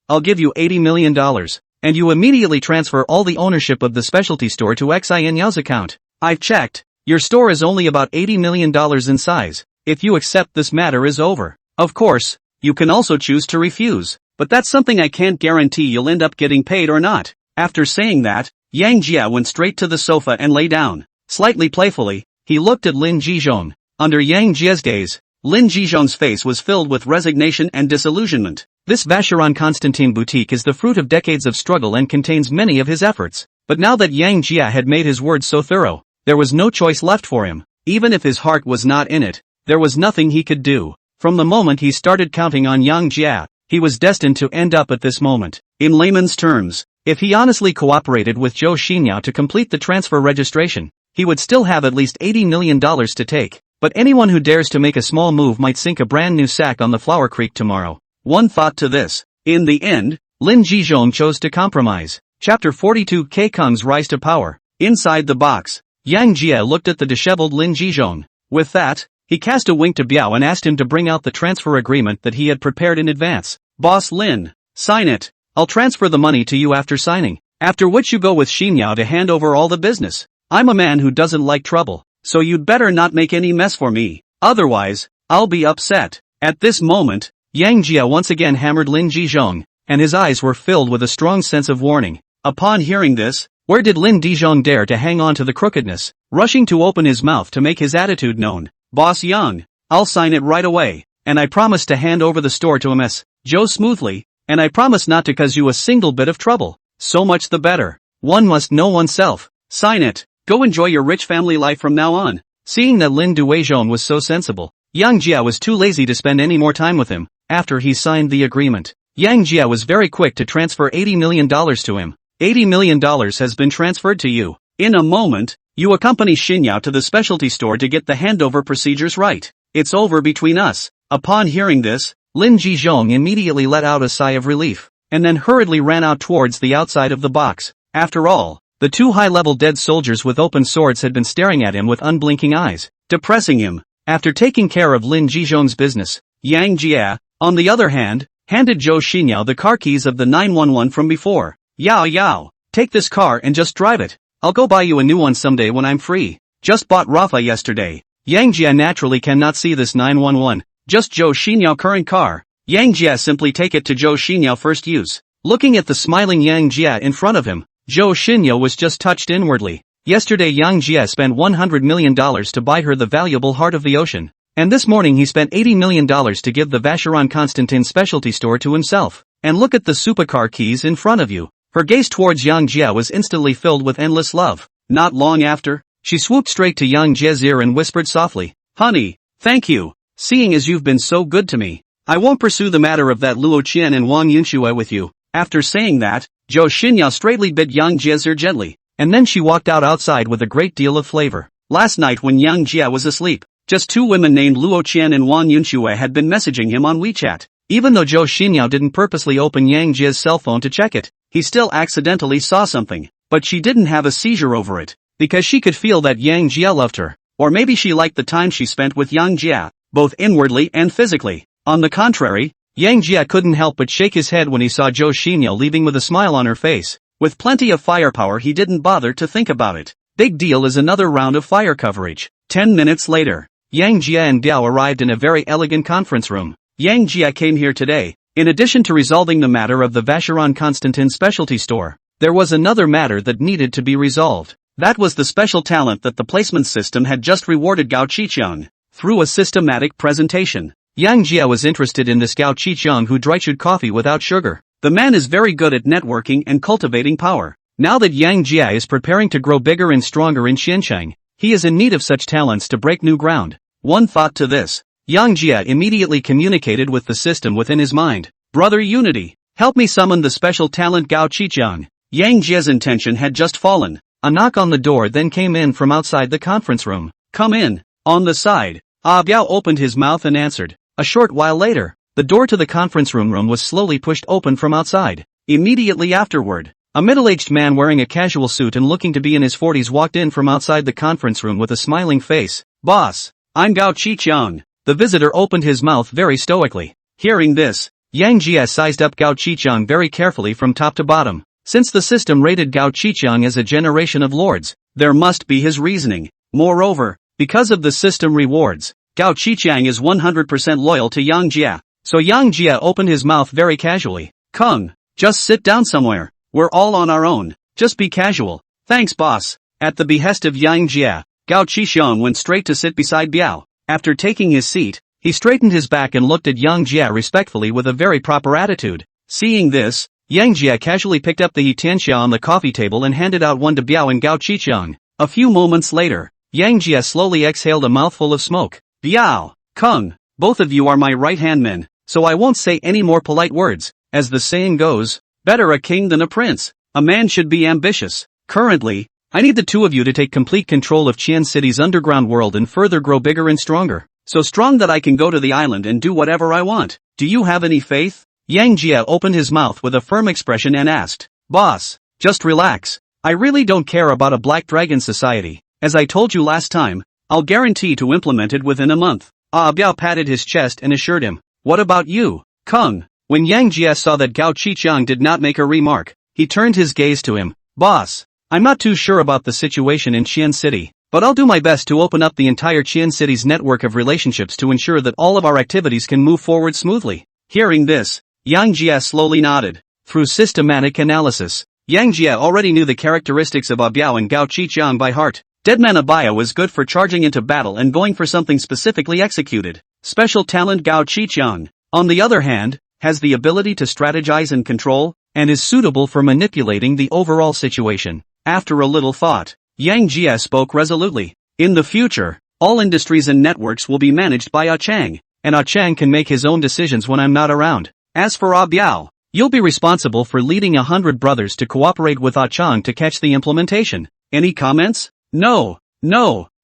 I'll give you $80 million, and you immediately transfer all the ownership of the specialty store to Xin Yao's account. I've checked. Your store is only about $80 million in size. If you accept, this matter is over. Of course, you can also choose to refuse, but that's something I can't guarantee you'll end up getting paid or not. After saying that, Yang Jia went straight to the sofa and lay down. Slightly playfully, he looked at Lin Jizhong. Under Yang Jie's gaze, Lin Jizhong's face was filled with resignation and disillusionment. This Vacheron Constantin boutique is the fruit of decades of struggle and contains many of his efforts. But now that Yang Jia had made his words so thorough, there was no choice left for him. Even if his heart was not in it, there was nothing he could do. From the moment he started counting on Yang Jia, he was destined to end up at this moment. In layman's terms, if he honestly cooperated with Zhou Xinyao to complete the transfer registration, he would still have at least $80 million to take. But anyone who dares to make a small move might sink a brand new sack on the Flower Creek tomorrow. One thought to this. In the end, Lin Jizhong chose to compromise. Chapter 42 K Kong's Rise to Power. Inside the box, Yang Jia looked at the disheveled Lin Jizhong. With that, he cast a wink to Biao and asked him to bring out the transfer agreement that he had prepared in advance. Boss Lin, sign it. I'll transfer the money to you after signing. After which you go with Xinyao to hand over all the business. I'm a man who doesn't like trouble, so you'd better not make any mess for me. Otherwise, I'll be upset. At this moment, Yang Jia once again hammered Lin Jizhong, and his eyes were filled with a strong sense of warning. Upon hearing this, where did Lin Jizhong dare to hang on to the crookedness, rushing to open his mouth to make his attitude known. Boss Yang, I'll sign it right away, and I promise to hand over the store to Ms. Zhou smoothly, and I promise not to cause you a single bit of trouble. So much the better. One must know oneself. Sign it. Go enjoy your rich family life from now on. Seeing that Lin Duizhong was so sensible, Yang Jia was too lazy to spend any more time with him. After he signed the agreement, Yang Jia was very quick to transfer $80 million to him. $80 million has been transferred to you. In a moment, you accompany Xinyao to the specialty store to get the handover procedures right. It's over between us. Upon hearing this, Lin Jizhong immediately let out a sigh of relief, and then hurriedly ran out towards the outside of the box. After all, the two high-level dead soldiers with open swords had been staring at him with unblinking eyes, depressing him. After taking care of Lin Jizhong's business, Yang Jia, on the other hand, handed Zhou Xinyao the car keys of the 911 from before. Yao, take this car and just drive it. I'll go buy you a new one someday when I'm free. Just bought Rafa yesterday. Yang Jia naturally cannot see this 911, just Zhou Xinyao current car. Yang Jia simply take it to Zhou Xinyao first use. Looking at the smiling Yang Jia in front of him, Zhou Xinyao was just touched inwardly. Yesterday Yang Jia spent $100 million to buy her the valuable Heart of the Ocean, and this morning he spent $80 million to give the Vacheron Constantin specialty store to himself. And look at the supercar keys in front of you. Her gaze towards Yang Jia was instantly filled with endless love. Not long after, she swooped straight to Yang Jia's ear and whispered softly, "Honey, thank you. Seeing as you've been so good to me, I won't pursue the matter of that Luo Qian and Wang Yunxue with you." After saying that, Zhou Xinyao straightly bit Yang Jie's ear gently, and then she walked outside with a great deal of flavor. Last night when Yang Jia was asleep, just two women named Luo Qian and Wang Yunxue had been messaging him on WeChat. Even though Zhou Xinyao didn't purposely open Yang Jia's cell phone to check it, he still accidentally saw something. But she didn't have a seizure over it, because she could feel that Yang Jia loved her. Or maybe she liked the time she spent with Yang Jia, both inwardly and physically. On the contrary, Yang Jia couldn't help but shake his head when he saw Zhou Xinyao leaving with a smile on her face. With plenty of firepower he didn't bother to think about it. Big deal is another round of fire coverage. 10 minutes later, Yang Jia and Biao arrived in a very elegant conference room. Yang Jia came here today. In addition to resolving the matter of the Vacheron Constantin specialty store, there was another matter that needed to be resolved. That was the special talent that the placement system had just rewarded Gao Qiqiang. Through a systematic presentation, Yang Jia was interested in this Gao Qiqiang who dry-chewed coffee without sugar. The man is very good at networking and cultivating power. Now that Yang Jia is preparing to grow bigger and stronger in Xiancheng, he is in need of such talents to break new ground. One thought to this, Yang Jia immediately communicated with the system within his mind. Brother Unity, help me summon the special talent Gao Qiqiang. Yang Jia's intention had just fallen. A knock on the door then came in from outside the conference room. Come in. On the side, Biao opened his mouth and answered. A short while later, the door to the conference room was slowly pushed open from outside. Immediately afterward, a middle-aged man wearing a casual suit and looking to be in his 40s walked in from outside the conference room with a smiling face. Boss, I'm Gao Qiqiang. The visitor opened his mouth very stoically. Hearing this, Yang Jia sized up Gao Qiqiang very carefully from top to bottom. Since the system rated Gao Qiqiang as a generation of lords, there must be his reasoning. Moreover, because of the system rewards, Gao Qiqiang is 100% loyal to Yang Jia. So Yang Jia opened his mouth very casually. Kung, just sit down somewhere. We're all on our own. Just be casual. Thanks boss. At the behest of Yang Jia, Gao Qiqiang went straight to sit beside Biao. After taking his seat, he straightened his back and looked at Yang Jia respectfully with a very proper attitude. Seeing this, Yang Jia casually picked up the Tianxia on the coffee table and handed out one to Biao and Gao Qiqiang. A few moments later, Yang Jia slowly exhaled a mouthful of smoke. Biao, Kung, both of you are my right-hand men, so I won't say any more polite words. As the saying goes, better a king than a prince. A man should be ambitious. Currently, I need the two of you to take complete control of Qian City's underground world and further grow bigger and stronger. So strong that I can go to the island and do whatever I want. Do you have any faith? Yang Jia opened his mouth with a firm expression and asked. Boss, just relax. I really don't care about a Black Dragon society. As I told you last time, I'll guarantee to implement it within a month. Biao patted his chest and assured him. What about you, Kung? When Yang Jia saw that Gao Qiqiang did not make a remark, he turned his gaze to him. Boss, I'm not too sure about the situation in Qian City, but I'll do my best to open up the entire Qian City's network of relationships to ensure that all of our activities can move forward smoothly. Hearing this, Yang Jia slowly nodded. Through systematic analysis, Yang Jia already knew the characteristics of Biao and Gao Qiqiang by heart. Deadman Abaya was good for charging into battle and going for something specifically executed. Special talent Gao Qiqiang, on the other hand, has the ability to strategize and control, and is suitable for manipulating the overall situation. After a little thought, Yang Jia spoke resolutely. In the future, all industries and networks will be managed by Chang, and Chang can make his own decisions when I'm not around. As for Biao, you'll be responsible for leading 100 brothers to cooperate with Chang to catch the implementation. Any comments? No.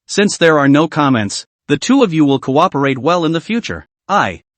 Since there are no comments, the two of you will cooperate well in the future.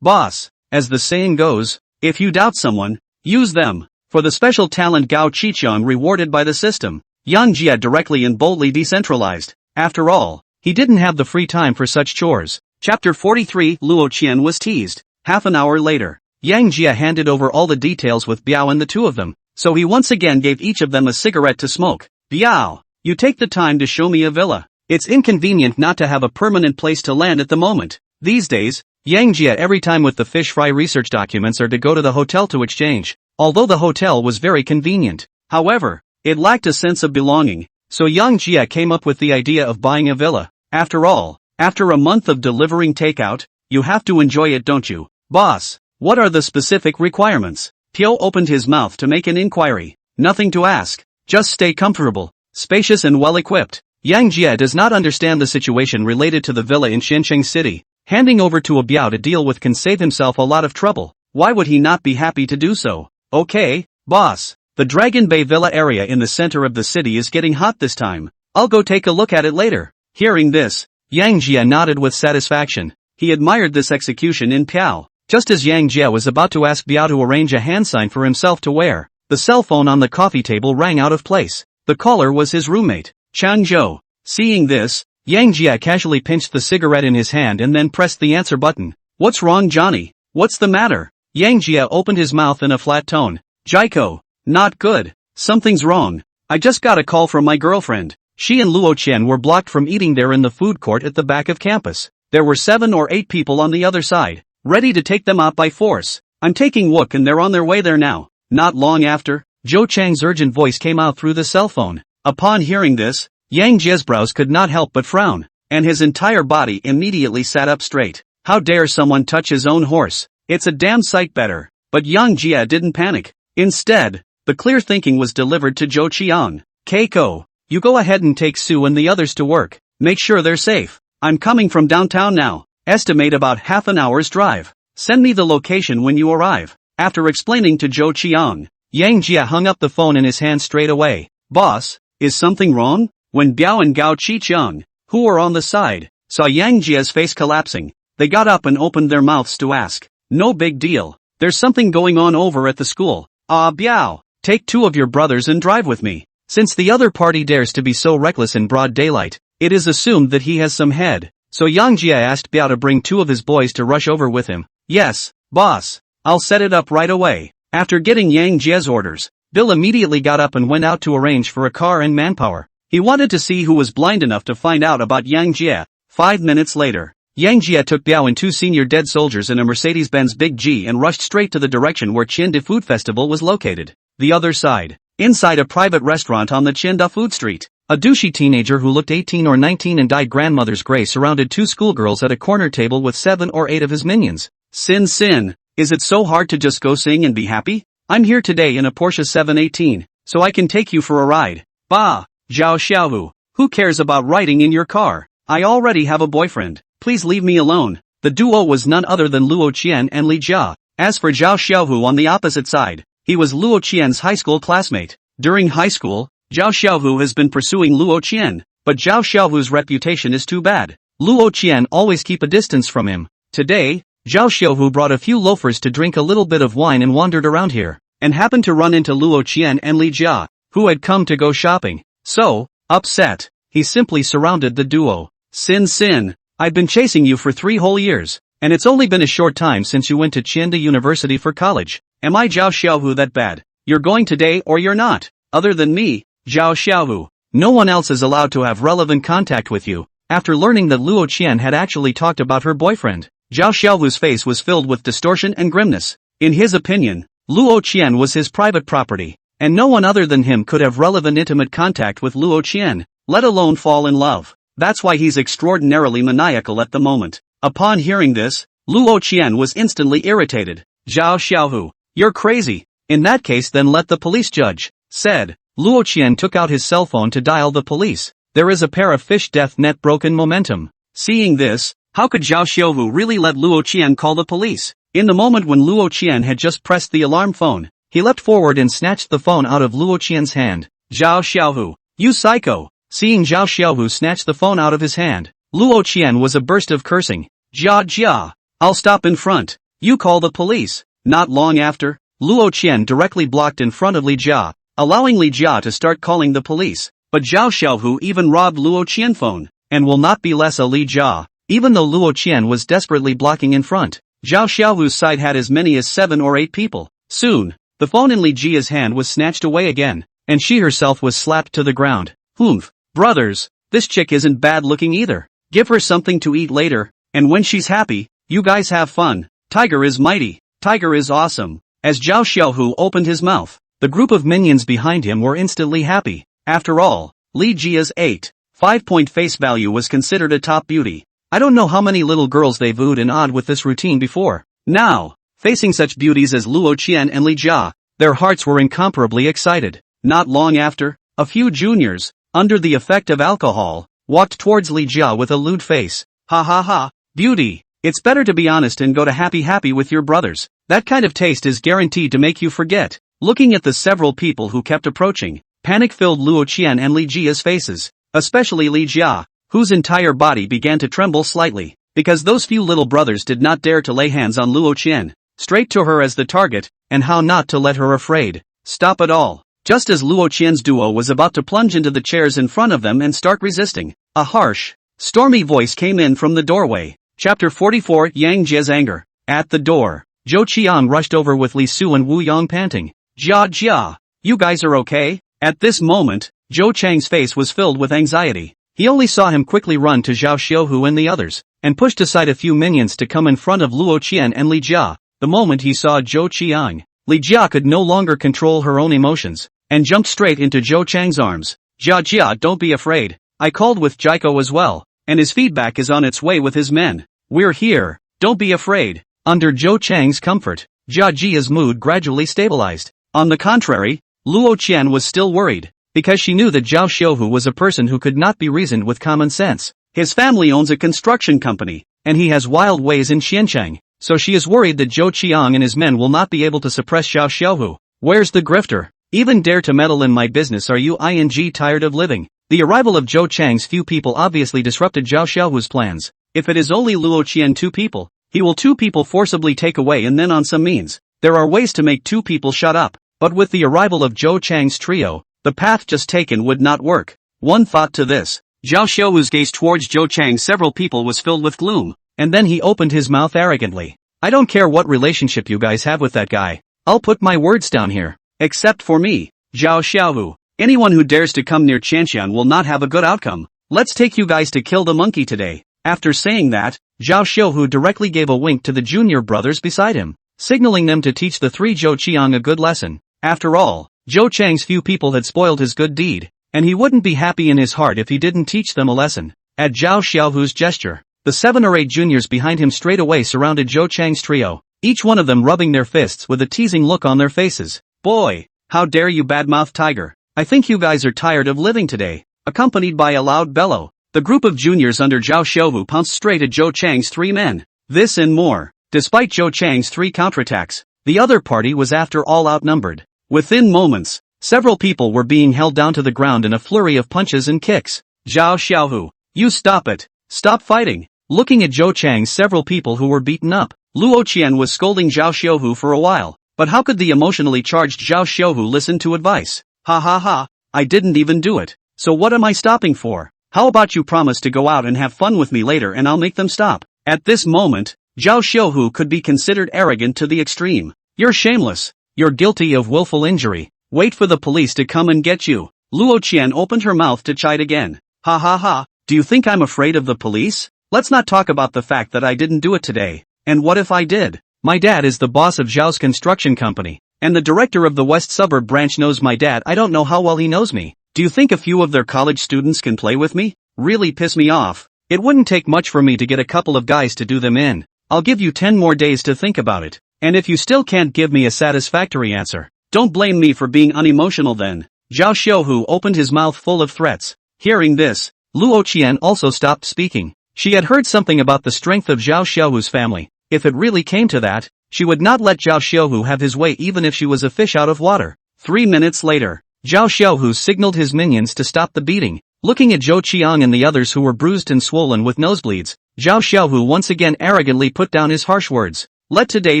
Boss, as the saying goes, if you doubt someone, use them. For the special talent Gao Qiqiang rewarded by the system, Yang Jia directly and boldly decentralized. After all, he didn't have the free time for such chores. Chapter 43 Luo Qian was teased. Half an hour later, Yang Jia handed over all the details with Biao and the two of them, so he once again gave each of them a cigarette to smoke. Biao, you take the time to show me a villa. It's inconvenient not to have a permanent place to land at the moment. These days, Yang Jia every time with the fish fry research documents are to go to the hotel to exchange. Although the hotel was very convenient, however, it lacked a sense of belonging, so Yang Jia came up with the idea of buying a villa. After all, after a month of delivering takeout, you have to enjoy it, don't you? Boss, what are the specific requirements? Pio opened his mouth to make an inquiry. Nothing to ask, just stay comfortable, spacious and well-equipped. Yang Jia does not understand the situation related to the villa in Xiancheng City. Handing over to Biao to deal with can save himself a lot of trouble. Why would he not be happy to do so? Okay, boss, The Dragon Bay Villa area in the center of the city is getting hot this time. I'll go take a look at it later. Hearing this, Yang Jia nodded with satisfaction. He admired this execution in Piao. Just as Yang Jia was about to ask Biao to arrange a hand sign for himself to wear, the cell phone on the coffee table rang out of place. The caller was his roommate, Chang Zhou. Seeing this, Yang Jia casually pinched the cigarette in his hand and then pressed the answer button. What's wrong, Johnny? What's the matter? Yang Jia opened his mouth in a flat tone. Jaiko. Not good. Something's wrong. I just got a call from my girlfriend. She and Luo Qian were blocked from eating there in the food court at the back of campus. There were 7 or 8 people on the other side, ready to take them out by force. I'm taking Wook and they're on their way there now. Not long after, Zhou Chang's urgent voice came out through the cell phone. Upon hearing this, Yang Jia's brows could not help but frown, and his entire body immediately sat up straight. How dare someone touch his own horse? It's a damn sight better. But Yang Jia didn't panic. Instead, the clear thinking was delivered to Zhou Qiang. Keiko, you go ahead and take Sue and the others to work. Make sure they're safe. I'm coming from downtown now. Estimate about half an hour's drive. Send me the location when you arrive. After explaining to Zhou Qiang, Yang Jia hung up the phone in his hand straight away. Boss, is something wrong? When Biao and Gao Qicheng, who were on the side, saw Yang Jia's face collapsing, they got up and opened their mouths to ask. No big deal. There's something going on over at the school. Biao, take 2 of your brothers and drive with me. Since the other party dares to be so reckless in broad daylight, it is assumed that he has some head. So Yang Jia asked Biao to bring 2 of his boys to rush over with him. Yes, boss. I'll set it up right away. After getting Yang Jia's orders, Bill immediately got up and went out to arrange for a car and manpower. He wanted to see who was blind enough to find out about Yang Jia. 5 minutes later, Yang Jia took Biao and 2 senior dead soldiers in a Mercedes-Benz Big G and rushed straight to the direction where Chinda Food Festival was located. The other side, inside a private restaurant on the Chinda Food Street, a douchey teenager who looked 18 or 19 and dyed grandmother's gray surrounded 2 schoolgirls at a corner table with 7 or 8 of his minions. Sin, is it so hard to just go sing and be happy? I'm here today in a Porsche 718, so I can take you for a ride. Bah, Zhao Xiaohu, who cares about riding in your car? I already have a boyfriend. Please leave me alone. The duo was none other than Luo Qian and Li Jia. As for Zhao Xiaohu on the opposite side, he was Luo Qian's high school classmate. During high school, Zhao Xiaohu has been pursuing Luo Qian, but Zhao Xiaohu's reputation is too bad. Luo Qian always keep a distance from him. Today, Zhao Xiaohu brought a few loafers to drink a little bit of wine and wandered around here, and happened to run into Luo Qian and Li Jia, who had come to go shopping. So, upset, he simply surrounded the duo. Sin, I've been chasing you for 3 whole years, and it's only been a short time since you went to Chinda University for college. Am I Zhao Xiaohu that bad? You're going today or you're not. Other than me, Zhao Xiaohu, no one else is allowed to have relevant contact with you. After learning that Luo Qian had actually talked about her boyfriend, Zhao Xiaohu's face was filled with distortion and grimness. In his opinion, Luo Qian was his private property, and no one other than him could have relevant intimate contact with Luo Qian, let alone fall in love. That's why he's extraordinarily maniacal at the moment. Upon hearing this, Luo Qian was instantly irritated. Zhao Xiaohu, you're crazy. In that case then let the police judge, said. Luo Qian took out his cell phone to dial the police. There is a pair of fish death net broken momentum. Seeing this, how could Zhao Xiaohu really let Luo Qian call the police? In the moment when Luo Qian had just pressed the alarm phone, he leapt forward and snatched the phone out of Luo Qian's hand. Zhao Xiaohu, you psycho! Seeing Zhao Xiaohu snatch the phone out of his hand, Luo Qian was a burst of cursing. Jia, I'll stop in front. You call the police. Not long after, Luo Qian directly blocked in front of Li Jia, allowing Li Jia to start calling the police. But Zhao Xiaohu even robbed Luo Qian's phone, and will not be less a Li Jia. Even though Luo Qian was desperately blocking in front, Zhao Xiaohu's side had as many as 7 or 8 people. Soon, the phone in Li Jia's hand was snatched away again, and she herself was slapped to the ground. Humph. Brothers, this chick isn't bad looking either. Give her something to eat later, and when she's happy, you guys have fun. Tiger is mighty. Tiger is awesome. As Zhao Xiaohu opened his mouth, the group of minions behind him were instantly happy. After all, Li Jia's 8.5 face value was considered a top beauty. I don't know how many little girls they've oohed and awed with this routine before. Now, facing such beauties as Luo Qian and Li Jia, their hearts were incomparably excited. Not long after, a few juniors, under the effect of alcohol, walked towards Li Jia with a lewd face. Ha, beauty, it's better to be honest and go to happy with your brothers. That kind of taste is guaranteed to make you forget. Looking at the several people who kept approaching, panic filled Luo Qian and Li Jia's faces, especially Li Jia, whose entire body began to tremble slightly, because those few little brothers did not dare to lay hands on Luo Qian, straight to her as the target, and how not to let her afraid. Stop it all. Just as Luo Qian's duo was about to plunge into the chairs in front of them and start resisting, a harsh, stormy voice came in from the doorway. Chapter 44 Yang Jie's Anger. At the door, Zhou Qiang rushed over with Li Su and Wu Yang panting. Jia, you guys are okay? At this moment, Zhou Chang's face was filled with anxiety. He only saw him quickly run to Zhao Xiuhu and the others, and pushed aside a few minions to come in front of Luo Qian and Li Jia. The moment he saw Zhou Qiang, Li Jia could no longer control her own emotions, and jumped straight into Zhou Chang's arms. Jia, don't be afraid. I called with Jaiko as well, and his feedback is on its way with his men. We're here, don't be afraid. Under Zhou Chang's comfort, Jia's mood gradually stabilized. On the contrary, Luo Qian was still worried, because she knew that Zhao Xiuhu was a person who could not be reasoned with common sense. His family owns a construction company, and he has wild ways in Xiancheng, so she is worried that Zhou Qiang and his men will not be able to suppress Zhao Xiuhu. Where's the grifter? Even dare to meddle in my business? Are you tired of living? The arrival of Zhou Chang's few people obviously disrupted Zhao Xiuhu's plans. If it is only Luo Qian 2 people, he will 2 people forcibly take away, and then on some means, there are ways to make 2 people shut up. But with the arrival of Zhou Chang's trio, the path just taken would not work. One thought to this. Zhao Xiuhu's gaze towards Zhou Chang's several people was filled with gloom, and then he opened his mouth arrogantly. I don't care what relationship you guys have with that guy. I'll put my words down here. Except for me, Zhao Xiuhu. Anyone who dares to come near Qianqian will not have a good outcome. Let's take you guys to kill the monkey today. After saying that, Zhao Xiuhu directly gave a wink to the junior brothers beside him, signaling them to teach the 3 Zhou Qiang a good lesson. After all, Zhou Chang's few people had spoiled his good deed, and he wouldn't be happy in his heart if he didn't teach them a lesson. At Zhao Xiuhu's gesture, the 7 or 8 juniors behind him straight away surrounded Zhou Chang's trio, each one of them rubbing their fists with a teasing look on their faces. Boy, how dare you badmouth tiger. I think you guys are tired of living today. Accompanied by a loud bellow, the group of juniors under Zhao Xiuhu pounced straight at Zhou Chang's 3 men. This and more. Despite Zhou Chang's 3 counterattacks, the other party was after all outnumbered. Within moments, several people were being held down to the ground in a flurry of punches and kicks. Zhao Xiuhu, you stop it. Stop fighting. Looking at Zhou Chang's several people who were beaten up, Luo Qian was scolding Zhao Xiuhu for a while. But how could the emotionally charged Zhao Xiuhu listen to advice? Ha, I didn't even do it. So what am I stopping for? How about you promise to go out and have fun with me later and I'll make them stop? At this moment, Zhao Xiuhu could be considered arrogant to the extreme. You're shameless. You're guilty of willful injury. Wait for the police to come and get you. Luo Qian opened her mouth to chide again. Ha, do you think I'm afraid of the police? Let's not talk about the fact that I didn't do it today. And what if I did? My dad is the boss of Zhao's construction company, and the director of the West Suburb branch knows my dad. I don't know how well he knows me. Do you think a few of their college students can play with me? Really piss me off. It wouldn't take much for me to get a couple of guys to do them in. I'll give you 10 more days to think about it, and if you still can't give me a satisfactory answer, don't blame me for being unemotional then. Zhao Xiuhu opened his mouth full of threats. Hearing this, Luo Qian also stopped speaking. She had heard something about the strength of Zhao Xiuhu's family. If it really came to that, she would not let Zhao Xiuhu have his way even if she was a fish out of water. 3 minutes later, Zhao Xiuhu signaled his minions to stop the beating. Looking at Zhou Qiang and the others who were bruised and swollen with nosebleeds, Zhao Xiuhu once again arrogantly put down his harsh words. Let today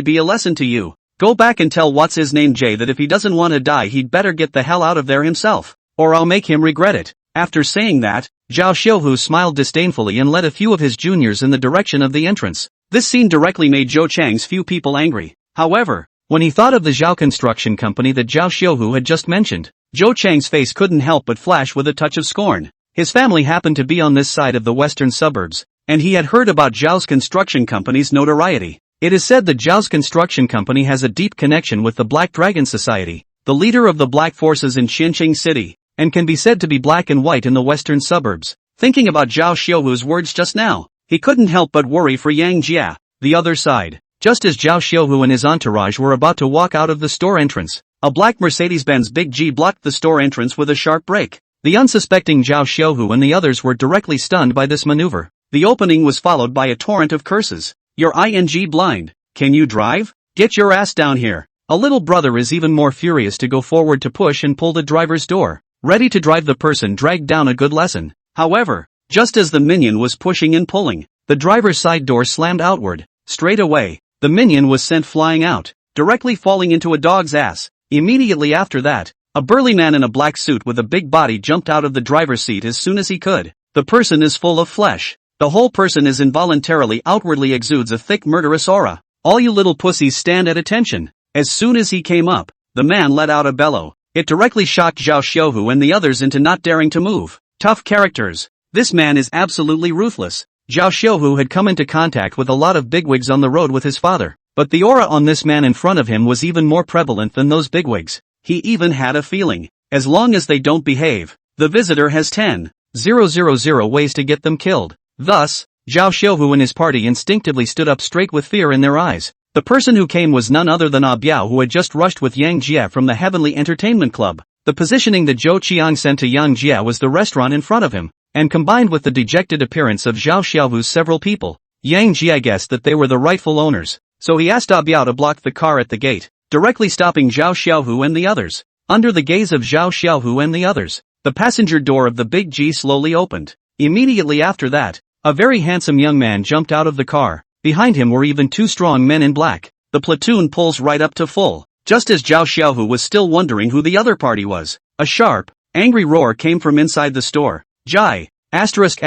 be a lesson to you. Go back and tell what's his name Jay that if he doesn't want to die he'd better get the hell out of there himself, or I'll make him regret it. After saying that, Zhao Xiuhu smiled disdainfully and led a few of his juniors in the direction of the entrance. This scene directly made Zhou Chang's few people angry. However, when he thought of the Zhao construction company that Zhao Xiuhu had just mentioned, Zhou Chang's face couldn't help but flash with a touch of scorn. His family happened to be on this side of the western suburbs, and he had heard about Zhao's construction company's notoriety. It is said that Zhao's construction company has a deep connection with the Black Dragon Society, the leader of the black forces in Xinjiang City, and can be said to be black and white in the western suburbs. Thinking about Zhao Xiuhu's words just now, he couldn't help but worry for Yang Jia. The other side, just as Zhao Xiuhu and his entourage were about to walk out of the store entrance, a black Mercedes-Benz Big G blocked the store entrance with a sharp brake. The unsuspecting Zhao Xiuhu and the others were directly stunned by this maneuver. The opening was followed by a torrent of curses. You're blind. Can you drive? Get your ass down here. A little brother is even more furious to go forward to push and pull the driver's door, ready to drive the person dragged down a good lesson. However, just as the minion was pushing and pulling, the driver's side door slammed outward. Straight away, the minion was sent flying out, directly falling into a dog's ass. Immediately after that, a burly man in a black suit with a big body jumped out of the driver's seat as soon as he could. The person is full of flesh. The whole person is involuntarily outwardly exudes a thick murderous aura. All you little pussies stand at attention. As soon as he came up, the man let out a bellow. It directly shocked Zhao Xiaohu and the others into not daring to move. Tough characters. This man is absolutely ruthless. Zhao Xiaohu had come into contact with a lot of bigwigs on the road with his father, but the aura on this man in front of him was even more prevalent than those bigwigs. He even had a feeling, as long as they don't behave, the visitor has 10,000 ways to get them killed. Thus, Zhao Xiaohu and his party instinctively stood up straight with fear in their eyes. The person who came was none other than Biao, who had just rushed with Yang Jia from the Heavenly Entertainment Club. The positioning that Zhou Qiang sent to Yang Jia was the restaurant in front of him, and combined with the dejected appearance of Zhao Xiaohu's several people, Yang Jia guessed that they were the rightful owners, so he asked Biao to block the car at the gate, directly stopping Zhao Xiaohu and the others. Under the gaze of Zhao Xiaohu and the others, the passenger door of the Big G slowly opened. Immediately after that, a very handsome young man jumped out of the car. Behind him were even two strong men in black. The platoon pulls right up to full. Just as Zhao Xiaohu was still wondering who the other party was, a sharp, angry roar came from inside the store. Jai! Asterisk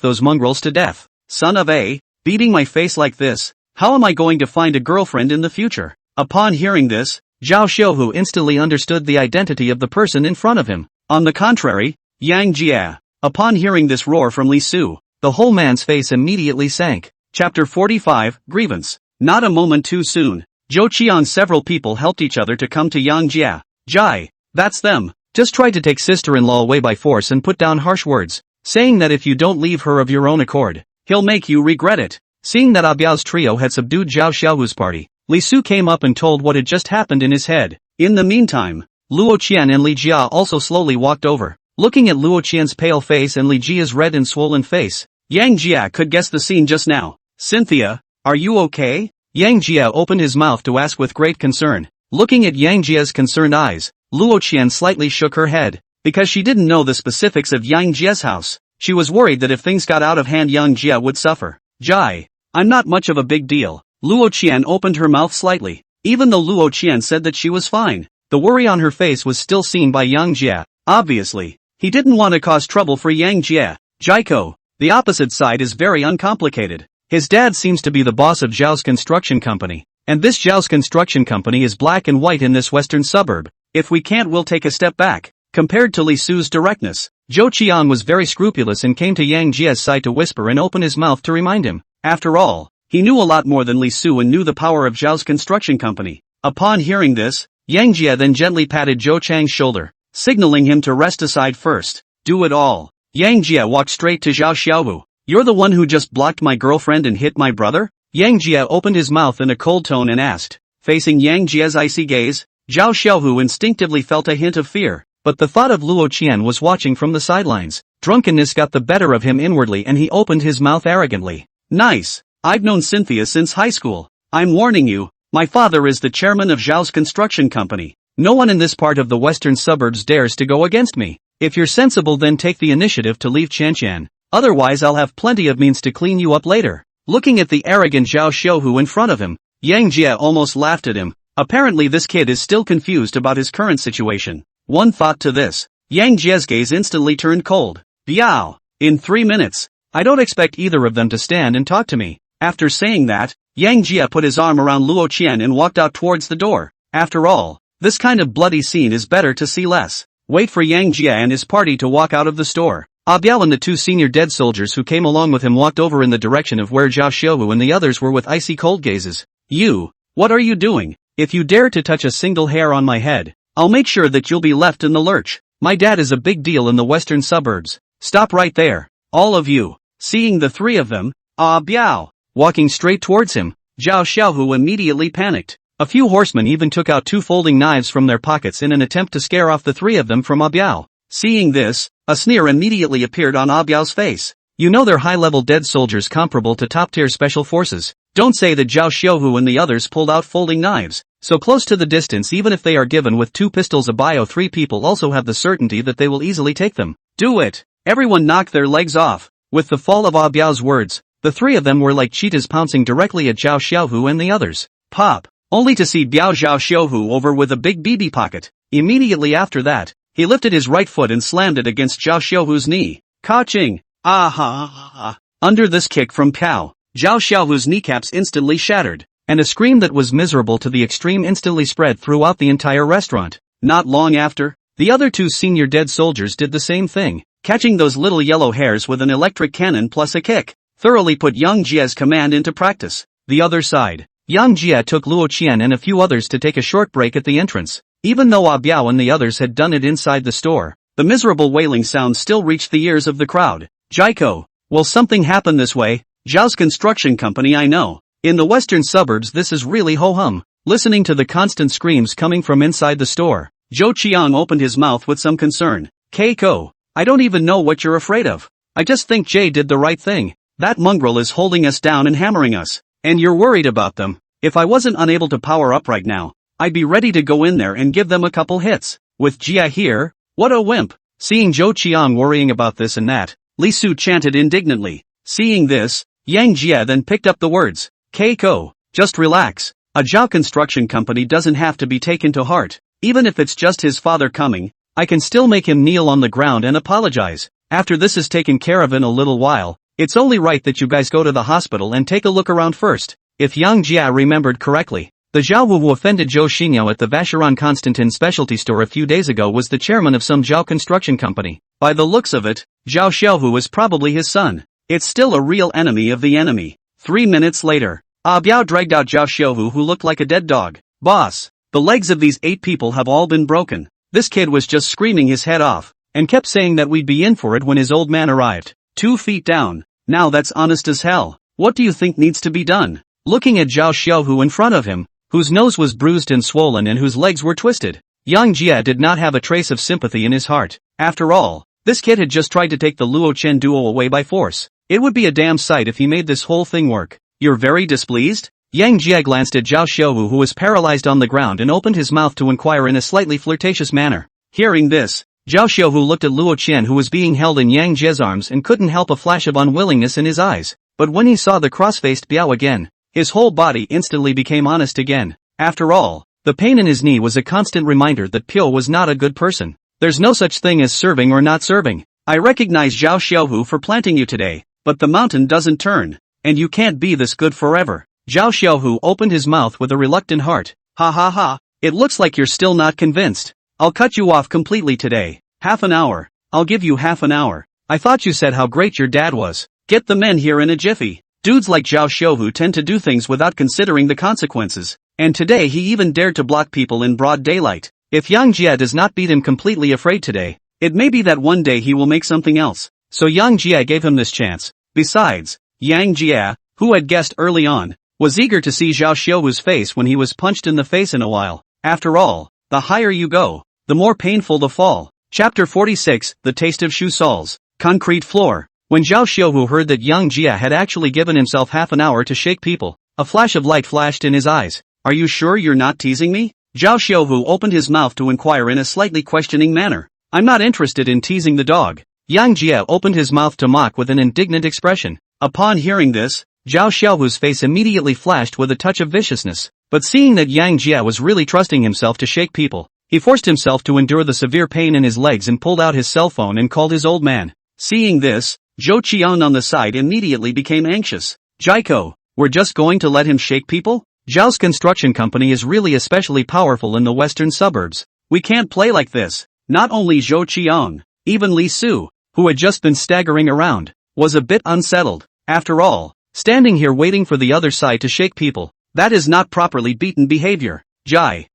those mongrels to death. Son of a, beating my face like this, how am I going to find a girlfriend in the future? Upon hearing this, Zhao Xiaohu instantly understood the identity of the person in front of him. On the contrary, Yang Jia. Upon hearing this roar from Li Su, the whole man's face immediately sank. Chapter 45, Grievance. Not a moment too soon. Zhou Qiang's several people helped each other to come to Yang Jia. Jai, that's them. Just tried to take sister-in-law away by force and put down harsh words, saying that if you don't leave her of your own accord, he'll make you regret it. Seeing that Biao's trio had subdued Zhao Xiaohu's party, Li Su came up and told what had just happened in his head. In the meantime, Luo Qian and Li Jia also slowly walked over. Looking at Luo Qian's pale face and Li Jia's red and swollen face, Yang Jia could guess the scene just now. Cynthia, are you okay? Yang Jia opened his mouth to ask with great concern. Looking at Yang Jia's concerned eyes, Luo Qian slightly shook her head. Because she didn't know the specifics of Yang Jia's house, she was worried that if things got out of hand Yang Jia would suffer. Jai, I'm not much of a big deal. Luo Qian opened her mouth slightly. Even though Luo Qian said that she was fine, the worry on her face was still seen by Yang Jia. Obviously, he didn't want to cause trouble for Yang Jia. Jaiko, the opposite side is very uncomplicated. His dad seems to be the boss of Zhao's construction company, and this Zhao's construction company is black and white in this western suburb. If we can't, we'll take a step back. Compared to Li Su's directness, Zhou Qiang was very scrupulous and came to Yang Jia's side to whisper and open his mouth to remind him. After all, he knew a lot more than Li Su and knew the power of Zhao's construction company. Upon hearing this, Yang Jia then gently patted Zhou Chang's shoulder, signaling him to rest aside first. Do it all. Yang Jia walked straight to Zhao Xiaohu. You're the one who just blocked my girlfriend and hit my brother? Yang Jia opened his mouth in a cold tone and asked. Facing Yang Jia's icy gaze, Zhao Xiaohu instinctively felt a hint of fear, but the thought of Luo Qian was watching from the sidelines. Drunkenness got the better of him inwardly and he opened his mouth arrogantly. Nice. I've known Cynthia since high school. I'm warning you, my father is the chairman of Zhao's construction company. No one in this part of the western suburbs dares to go against me. If you're sensible, then take the initiative to leave Qianqian. Otherwise I'll have plenty of means to clean you up later. Looking at the arrogant Zhao Xiaohu in front of him, Yang Jia almost laughed at him. Apparently this kid is still confused about his current situation. One thought to this, Yang Jia's gaze instantly turned cold. Biao, in 3 minutes. I don't expect either of them to stand and talk to me. After saying that, Yang Jia put his arm around Luo Qian and walked out towards the door. After all, this kind of bloody scene is better to see less. Wait for Yang Jia and his party to walk out of the store. Biao and the two senior dead soldiers who came along with him walked over in the direction of where Zhao Xiaohu and the others were with icy cold gazes. You, what are you doing? If you dare to touch a single hair on my head, I'll make sure that you'll be left in the lurch. My dad is a big deal in the western suburbs. Stop right there. All of you. Seeing the three of them, Biao, walking straight towards him, Zhao Xiaohu immediately panicked. A few horsemen even took out 2 folding knives from their pockets in an attempt to scare off the 3 of them from Biao. Seeing this, a sneer immediately appeared on Biao's face. You know they're high-level dead soldiers comparable to top-tier special forces. Don't say that Zhao Xiuhu and the others pulled out folding knives. So close to the distance, even if they are given with 2 pistols a bio, 3 people also have the certainty that they will easily take them. Do it! Everyone knock their legs off. With the fall of Ah Biao's words, the 3 of them were like cheetahs pouncing directly at Zhao Xiuhu and the others. Pop! Only to see Biao Zhao Xiuhu over with a big BB pocket. Immediately after that, he lifted his right foot and slammed it against Zhao Xiuhu's knee. Ka-ching! Ah-ha-ha-ha! Under this kick from Cao, Zhao Xiuhu's kneecaps instantly shattered, and a scream that was miserable to the extreme instantly spread throughout the entire restaurant. Not long after, the other 2 senior dead soldiers did the same thing, catching those little yellow hairs with an electric cannon plus a kick, thoroughly put Yang Jie's command into practice. The other side, Yang Jie took Luo Qian and a few others to take a short break at the entrance. Even though Ah Biao and the others had done it inside the store, the miserable wailing sound still reached the ears of the crowd. Jaiko, will something happen this way? Zhao's construction company, I know. In the western suburbs this is really ho-hum. Listening to the constant screams coming from inside the store, Zhou Qiang opened his mouth with some concern. Keiko, I don't even know what you're afraid of. I just think Jay did the right thing. That mongrel is holding us down and hammering us. And you're worried about them. If I wasn't unable to power up right now, I'd be ready to go in there and give them a couple hits. With Jia here? What a wimp. Seeing Zhou Qiang worrying about this and that, Li Su chanted indignantly. Seeing this, Yang Jia then picked up the words. Keiko, just relax. A Zhao construction company doesn't have to be taken to heart. Even if it's just his father coming, I can still make him kneel on the ground and apologize. After this is taken care of in a little while, it's only right that you guys go to the hospital and take a look around first. If Yang Jia remembered correctly, the Zhao who offended Zhou Xinyo at the Vacheron Constantin specialty store a few days ago was the chairman of some Zhao construction company. By the looks of it, Zhao Xiuhu was probably his son. It's still a real enemy of the enemy. 3 minutes later, Ah Biao dragged out Zhao Xiuhu, who looked like a dead dog. Boss, the legs of these 8 people have all been broken. This kid was just screaming his head off, and kept saying that we'd be in for it when his old man arrived. 2 feet down. Now that's honest as hell. What do you think needs to be done? Looking at Zhao Xiuhu in front of him, whose nose was bruised and swollen and whose legs were twisted, Yang Jia did not have a trace of sympathy in his heart. After all, this kid had just tried to take the Luo Chen duo away by force. It would be a damn sight if he made this whole thing work. You're very displeased? Yang Jia glanced at Zhao Xiuhu, who was paralyzed on the ground, and opened his mouth to inquire in a slightly flirtatious manner. Hearing this, Zhao Xiuhu looked at Luo Qian, who was being held in Yang Jie's arms, and couldn't help a flash of unwillingness in his eyes. But when he saw the cross-faced Biao again, his whole body instantly became honest again. After all, the pain in his knee was a constant reminder that Pio was not a good person. There's no such thing as serving or not serving. I recognize Zhao Xiuhu for planting you today, but the mountain doesn't turn, and you can't be this good forever. Zhao Xiuhu opened his mouth with a reluctant heart. Ha ha ha, it looks like you're still not convinced. I'll cut you off completely today. Half an hour. I'll give you half an hour. I thought you said how great your dad was. Get the men here in a jiffy. Dudes like Zhao Xiuhu tend to do things without considering the consequences. And today he even dared to block people in broad daylight. If Yang Jia does not beat him completely afraid today, it may be that one day he will make something else. So Yang Jia gave him this chance. Besides, Yang Jia, who had guessed early on, was eager to see Zhao Xiuhu's face when he was punched in the face in a while. After all, the higher you go, the more painful the fall. Chapter 46, The Taste of Shu Sol's Concrete Floor. When Zhao Xiuhu heard that Yang Jia had actually given himself half an hour to shake people, a flash of light flashed in his eyes. Are you sure you're not teasing me? Zhao Xiuhu opened his mouth to inquire in a slightly questioning manner. I'm not interested in teasing the dog. Yang Jia opened his mouth to mock with an indignant expression. Upon hearing this, Zhao Xiuhu's face immediately flashed with a touch of viciousness. But seeing that Yang Jia was really trusting himself to shake people, he forced himself to endure the severe pain in his legs and pulled out his cell phone and called his old man. Seeing this, Zhou Qian on the side immediately became anxious. Jaiko, we're just going to let him shake people? Zhao's construction company is really especially powerful in the western suburbs. We can't play like this. Not only Zhou Qiang, even Li Su, who had just been staggering around, was a bit unsettled. After all, standing here waiting for the other side to shake people, that is not properly beaten behavior. Jai,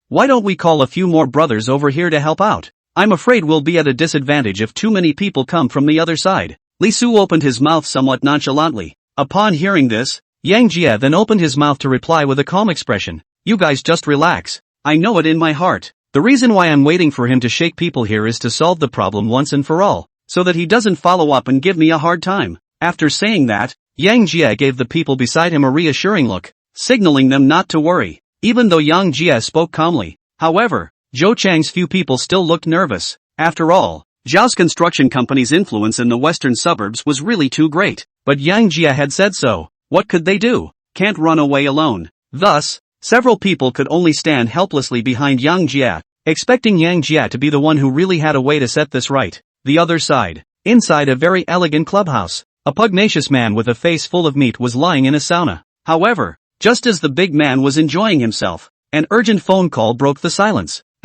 why don't we call a few more brothers over here to help out? I'm afraid we'll be at a disadvantage if too many people come from the other side. Li Su opened his mouth somewhat nonchalantly. Upon hearing this, Yang Jia then opened his mouth to reply with a calm expression. You guys just relax. I know it in my heart. The reason why I'm waiting for him to shake people here is to solve the problem once and for all, so that he doesn't follow up and give me a hard time. After saying that, Yang Jie gave the people beside him a reassuring look, signaling them not to worry, even though Yang Jie spoke calmly. However, Zhou Chang's few people still looked nervous. After all, Zhao's construction company's influence in the western suburbs was really too great. But Yang Jie had said so. What could they do? Can't run away alone. Thus, several people could only stand helplessly behind Yang Jie, expecting Yang Jie to be the one who really had a way to set this right. The other side. Inside a very elegant clubhouse, a pugnacious man with a face full of meat was lying in a sauna. However, just as the big man was enjoying himself, an urgent phone call broke the silence. ********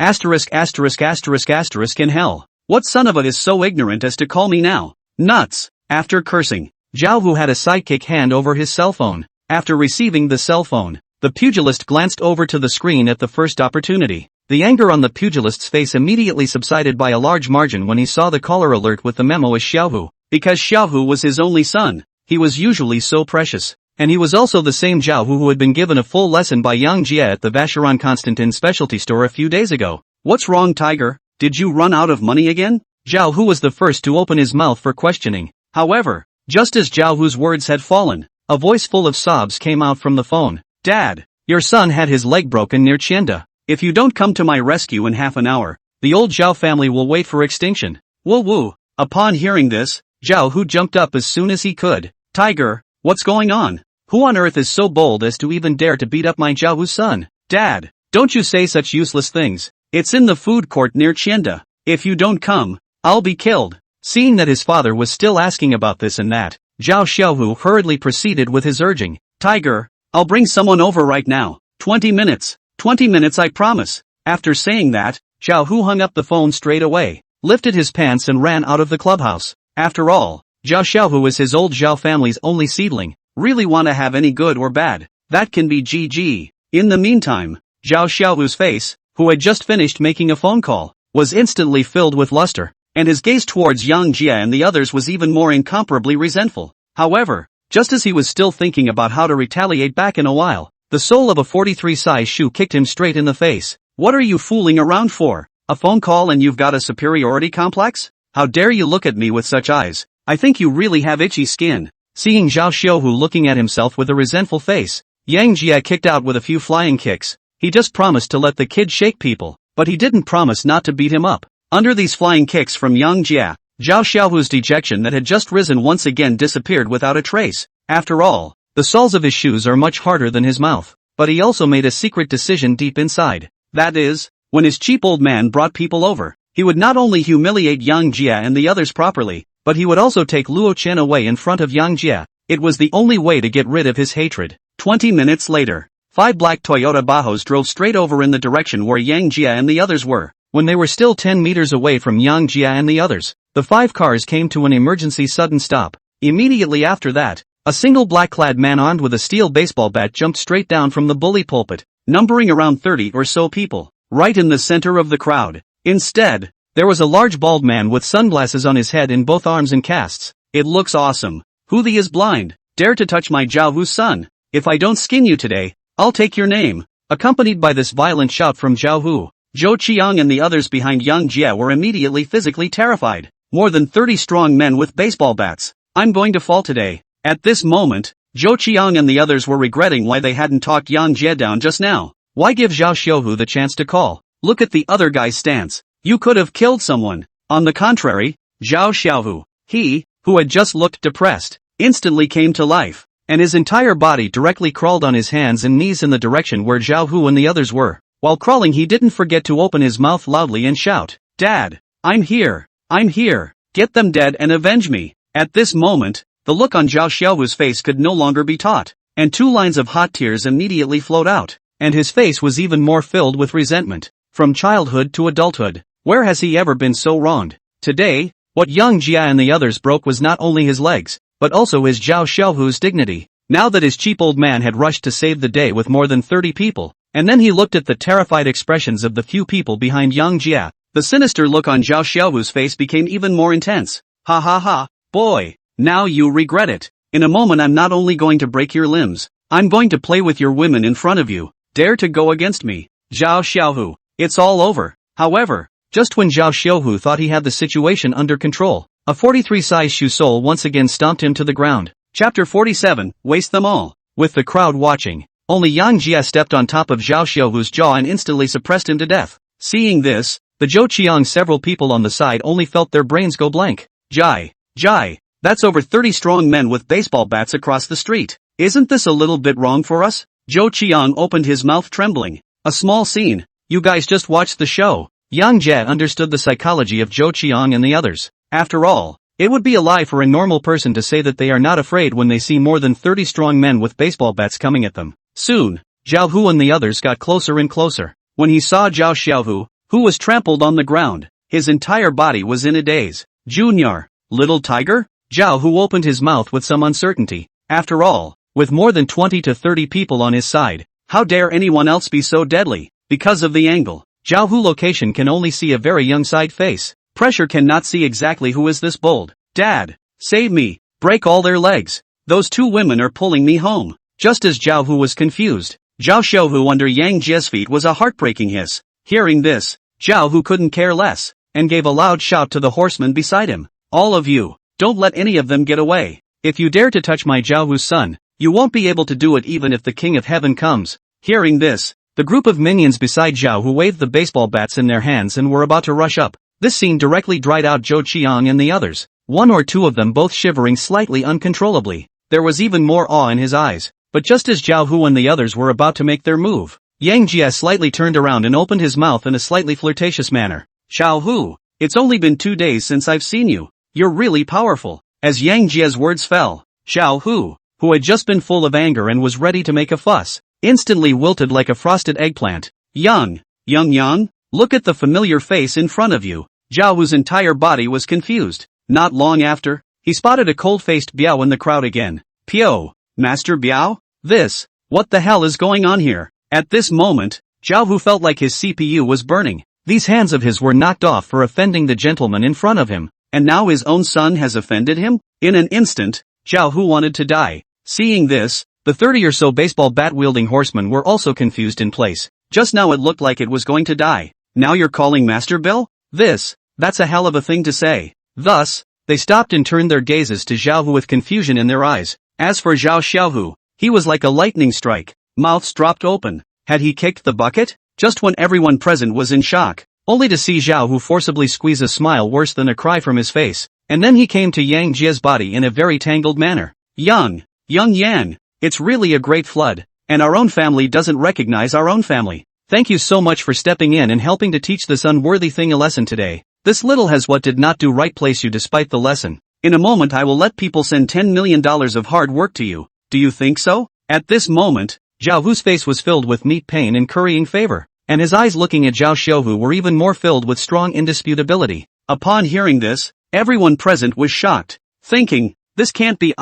in hell. What son of a is so ignorant as to call me now? Nuts. After cursing, Zhao Hu had a sidekick hand over his cell phone. After receiving the cell phone, the pugilist glanced over to the screen at the first opportunity. The anger on the pugilist's face immediately subsided by a large margin when he saw the caller alert with the memo as Xiaohu. Because Xiaohu was his only son, he was usually so precious. And he was also the same Zhao Hu who had been given a full lesson by Yang Jie at the Vacheron Constantin specialty store a few days ago. What's wrong, Tiger? Did you run out of money again? Zhao Hu was the first to open his mouth for questioning. However, just as Zhao Hu's words had fallen, a voice full of sobs came out from the phone. Dad, your son had his leg broken near Chenda. If you don't come to my rescue in half an hour, the old Zhao family will wait for extinction. Woo woo. Upon hearing this, Zhao Hu jumped up as soon as he could. Tiger, what's going on? Who on earth is so bold as to even dare to beat up my Zhao Hu's son? Dad, don't you say such useless things. It's in the food court near Chenda. If you don't come, I'll be killed. Seeing that his father was still asking about this and that, Zhao Xiaohu hurriedly proceeded with his urging. Tiger, I'll bring someone over right now. 20 minutes. 20 minutes, I promise. After saying that, Zhao Hu hung up the phone straight away, lifted his pants and ran out of the clubhouse. After all, Zhao Xiaohu is his old Zhao family's only seedling. Really wanna have any good or bad? That can be GG. In the meantime, Zhao Xiaohu's face, who had just finished making a phone call, was instantly filled with luster, and his gaze towards Yang Jie and the others was even more incomparably resentful. However, just as he was still thinking about how to retaliate back in a while, the sole of a 43 size shoe kicked him straight in the face. What are you fooling around for? A phone call and you've got a superiority complex? How dare you look at me with such eyes? I think you really have itchy skin. Seeing Zhao Xiaohu looking at himself with a resentful face, Yang Jie kicked out with a few flying kicks. He just promised to let the kid shake people, but he didn't promise not to beat him up. Under these flying kicks from Yang Jie, Zhao Xiaohu's dejection that had just risen once again disappeared without a trace. After all, the soles of his shoes are much harder than his mouth. But he also made a secret decision deep inside. That is, when his cheap old man brought people over, he would not only humiliate Yang Jie and the others properly, but he would also take Luo Chen away in front of Yang Jie. It was the only way to get rid of his hatred. 20 minutes later, 5 black Toyota Bajos drove straight over in the direction where Yang Jie and the others were. When they were still 10 meters away from Yang Jie and the others, the 5 cars came to an emergency sudden stop. Immediately after that, a single black-clad man armed with a steel baseball bat jumped straight down from the bully pulpit, numbering around 30 or so people, right in the center of the crowd. Instead, there was a large bald man with sunglasses on his head in both arms and casts. It looks awesome. Who the is blind? Dare to touch my Zhao Hu's son? If I don't skin you today, I'll take your name. Accompanied by this violent shout from Zhao Hu, Zhou Qiang and the others behind Yang Jie were immediately physically terrified. More than 30 strong men with baseball bats. I'm going to fall today. At this moment, Zhou Qiang and the others were regretting why they hadn't talked Yang Jie down just now. Why give Zhao Xiaohu the chance to call? Look at the other guy's stance. You could have killed someone. On the contrary, Zhao Xiaohu, he, who had just looked depressed, instantly came to life, and his entire body directly crawled on his hands and knees in the direction where Zhao Hu and the others were. While crawling, he didn't forget to open his mouth loudly and shout, "Dad, I'm here. I'm here. Get them dead and avenge me." At this moment, the look on Zhao Xiaohu's face could no longer be taught, and 2 lines of hot tears immediately flowed out, and his face was even more filled with resentment. From childhood to adulthood, where has he ever been so wronged? Today, what Yang Jie and the others broke was not only his legs, but also his Zhao Xiaohu's dignity. Now that his cheap old man had rushed to save the day with more than 30 people, and then he looked at the terrified expressions of the few people behind Yang Jie, the sinister look on Zhao Xiaohu's face became even more intense. Ha ha ha, boy, now you regret it. In a moment I'm not only going to break your limbs, I'm going to play with your women in front of you. Dare to go against me, Zhao Xiaohu. It's all over. However, just when Zhao Xiaohu thought he had the situation under control, a 43 size shoe sole once again stomped him to the ground. Chapter 47, Waste Them All. With the crowd watching, only Yang Jie stepped on top of Zhao Xiaohu's jaw and instantly suppressed him to death. Seeing this, the Zhou Qiang several people on the side only felt their brains go blank. Jai, that's over 30 strong men with baseball bats across the street. Isn't this a little bit wrong for us? Zhou Qiang opened his mouth trembling. A small scene. You guys just watched the show. Yang Jie understood the psychology of Zhou Qiang and the others. After all, it would be a lie for a normal person to say that they are not afraid when they see more than 30 strong men with baseball bats coming at them. Soon, Zhao Hu and the others got closer and closer. When he saw Zhao Xiaohu, who was trampled on the ground, his entire body was in a daze. Junior, little tiger? Zhao Hu opened his mouth with some uncertainty. After all, with more than 20 to 30 people on his side, how dare anyone else be so deadly? Because of the angle, Zhao Hu location can only see a very young side face. Pressure cannot see exactly who is this bold. Dad, save me, break all their legs. Those two women are pulling me home. Just as Zhao Hu was confused, Zhao Xiaohu under Yang Jie's feet was a heartbreaking hiss. Hearing this, Zhao Hu couldn't care less, and gave a loud shout to the horsemen beside him. All of you, don't let any of them get away. If you dare to touch my Zhao Hu's son, you won't be able to do it even if the King of Heaven comes. Hearing this, the group of minions beside Zhao Hu waved the baseball bats in their hands and were about to rush up. This scene directly dried out Zhou Qiang and the others, one or two of them both shivering slightly uncontrollably. There was even more awe in his eyes. But just as Zhao Hu and the others were about to make their move, Yang Jie slightly turned around and opened his mouth in a slightly flirtatious manner. Zhao Hu, it's only been 2 days since I've seen you. You're really powerful. As Yang Jie's words fell, Zhao Hu, who had just been full of anger and was ready to make a fuss, instantly wilted like a frosted eggplant. Yang, look at the familiar face in front of you. Zhao Hu's entire body was confused. Not long after, he spotted a cold-faced Biao in the crowd again. Pio, Master Biao? What the hell is going on here? At this moment, Zhao Hu felt like his CPU was burning. These hands of his were knocked off for offending the gentleman in front of him, and now his own son has offended him? In an instant, Zhao Hu wanted to die. Seeing this, the 30 or so baseball bat-wielding horsemen were also confused in place. Just now it looked like it was going to die. Now you're calling Master Bill? That's a hell of a thing to say. Thus, they stopped and turned their gazes to Zhao Hu with confusion in their eyes. As for Zhao Xiaohu, he was like a lightning strike. Mouths dropped open. Had he kicked the bucket? Just when everyone present was in shock, only to see Zhao Hu forcibly squeeze a smile worse than a cry from his face, and then he came to Yang Jie's body in a very tangled manner. Young Yan, it's really a great flood, and our own family doesn't recognize our own family. Thank you so much for stepping in and helping to teach this unworthy thing a lesson today. This little has what did not do right place you despite the lesson. In a moment I will let people send $10 million of hard work to you. Do you think so? At this moment, Zhao Hu's face was filled with neat pain and currying favor, and his eyes looking at Zhao Xiaohu were even more filled with strong indisputability. Upon hearing this, everyone present was shocked, thinking, this can't be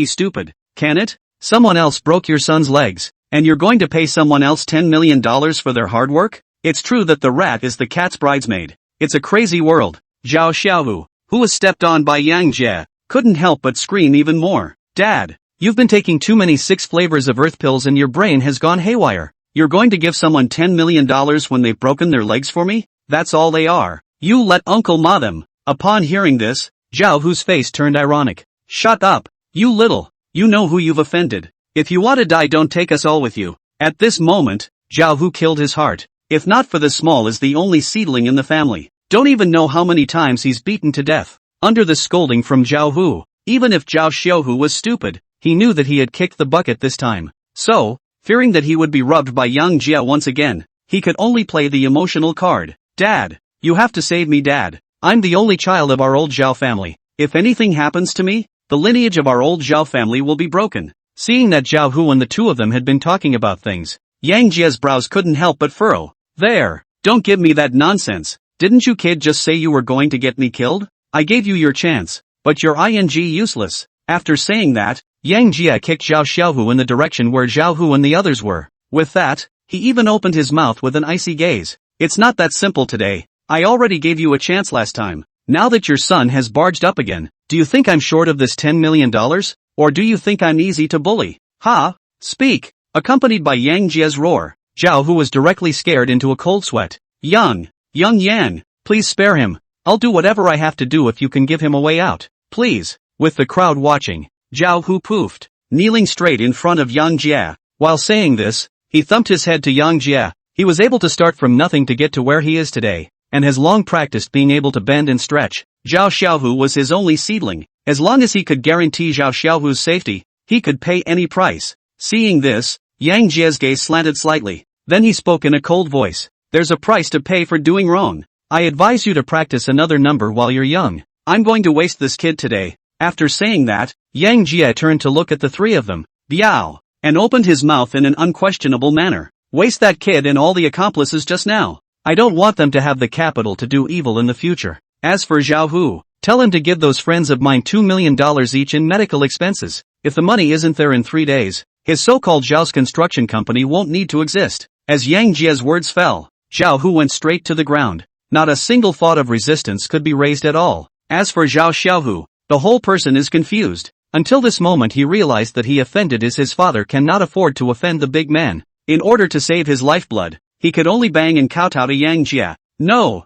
stupid, can it? Someone else broke your son's legs, and you're going to pay someone else $10 million for their hard work? It's true that the rat is the cat's bridesmaid. It's a crazy world. Zhao Xiaohu, who was stepped on by Yang Jie, couldn't help but scream even more. Dad, you've been taking too many 6 flavors of earth pills and your brain has gone haywire. You're going to give someone $10 million when they've broken their legs for me? That's all they are. You let Uncle Ma them. Upon hearing this, Zhao Hu's face turned ironic. Shut up, you little. You know who you've offended. If you want to die, don't take us all with you. At this moment, Zhao Hu killed his heart. If not for the small is the only seedling in the family. Don't even know how many times he's beaten to death. Under the scolding from Zhao Hu, even if Zhao Xiaohu was stupid, he knew that he had kicked the bucket this time. So, fearing that he would be rubbed by Yang Jie once again, he could only play the emotional card. Dad, you have to save me, Dad. I'm the only child of our old Zhao family. If anything happens to me, the lineage of our old Zhao family will be broken. Seeing that Zhao Hu and the two of them had been talking about things, Yang Jie's brows couldn't help but furrow. There, don't give me that nonsense. Didn't you kid just say you were going to get me killed? I gave you your chance, but you're useless. After saying that, Yang Jie kicked Zhao Xiaohu in the direction where Zhao Hu and the others were. With that, he even opened his mouth with an icy gaze. It's not that simple today. I already gave you a chance last time. Now that your son has barged up again, do you think I'm short of this $10 million? Or do you think I'm easy to bully? Ha! Speak! Accompanied by Yang Jie's roar, Zhao Hu was directly scared into a cold sweat. Young Yan, please spare him. I'll do whatever I have to do if you can give him a way out. Please. With the crowd watching, Zhao Hu poofed, kneeling straight in front of Yang Jie. While saying this, he thumped his head to Yang Jie. He was able to start from nothing to get to where he is today, and has long practiced being able to bend and stretch. Zhao Xiaohu was his only seedling. As long as he could guarantee Zhao Xiaohu's safety, he could pay any price. Seeing this, Yang Jie's gaze slanted slightly. Then he spoke in a cold voice. There's a price to pay for doing wrong. I advise you to practice another number while you're young. I'm going to waste this kid today. After saying that, Yang Jie turned to look at the three of them, Biao, and opened his mouth in an unquestionable manner. Waste that kid and all the accomplices just now. I don't want them to have the capital to do evil in the future. As for Zhao Hu, tell him to give those friends of mine $2 million each in medical expenses. If the money isn't there in 3 days, his so-called Zhao's construction company won't need to exist. As Yang Jie's words fell, Zhao Hu went straight to the ground. Not a single thought of resistance could be raised at all. As for Zhao Xiaohu, the whole person is confused. Until this moment he realized that he offended his father cannot afford to offend the big man. In order to save his lifeblood, he could only bang and kowtow to Yang Jie. No,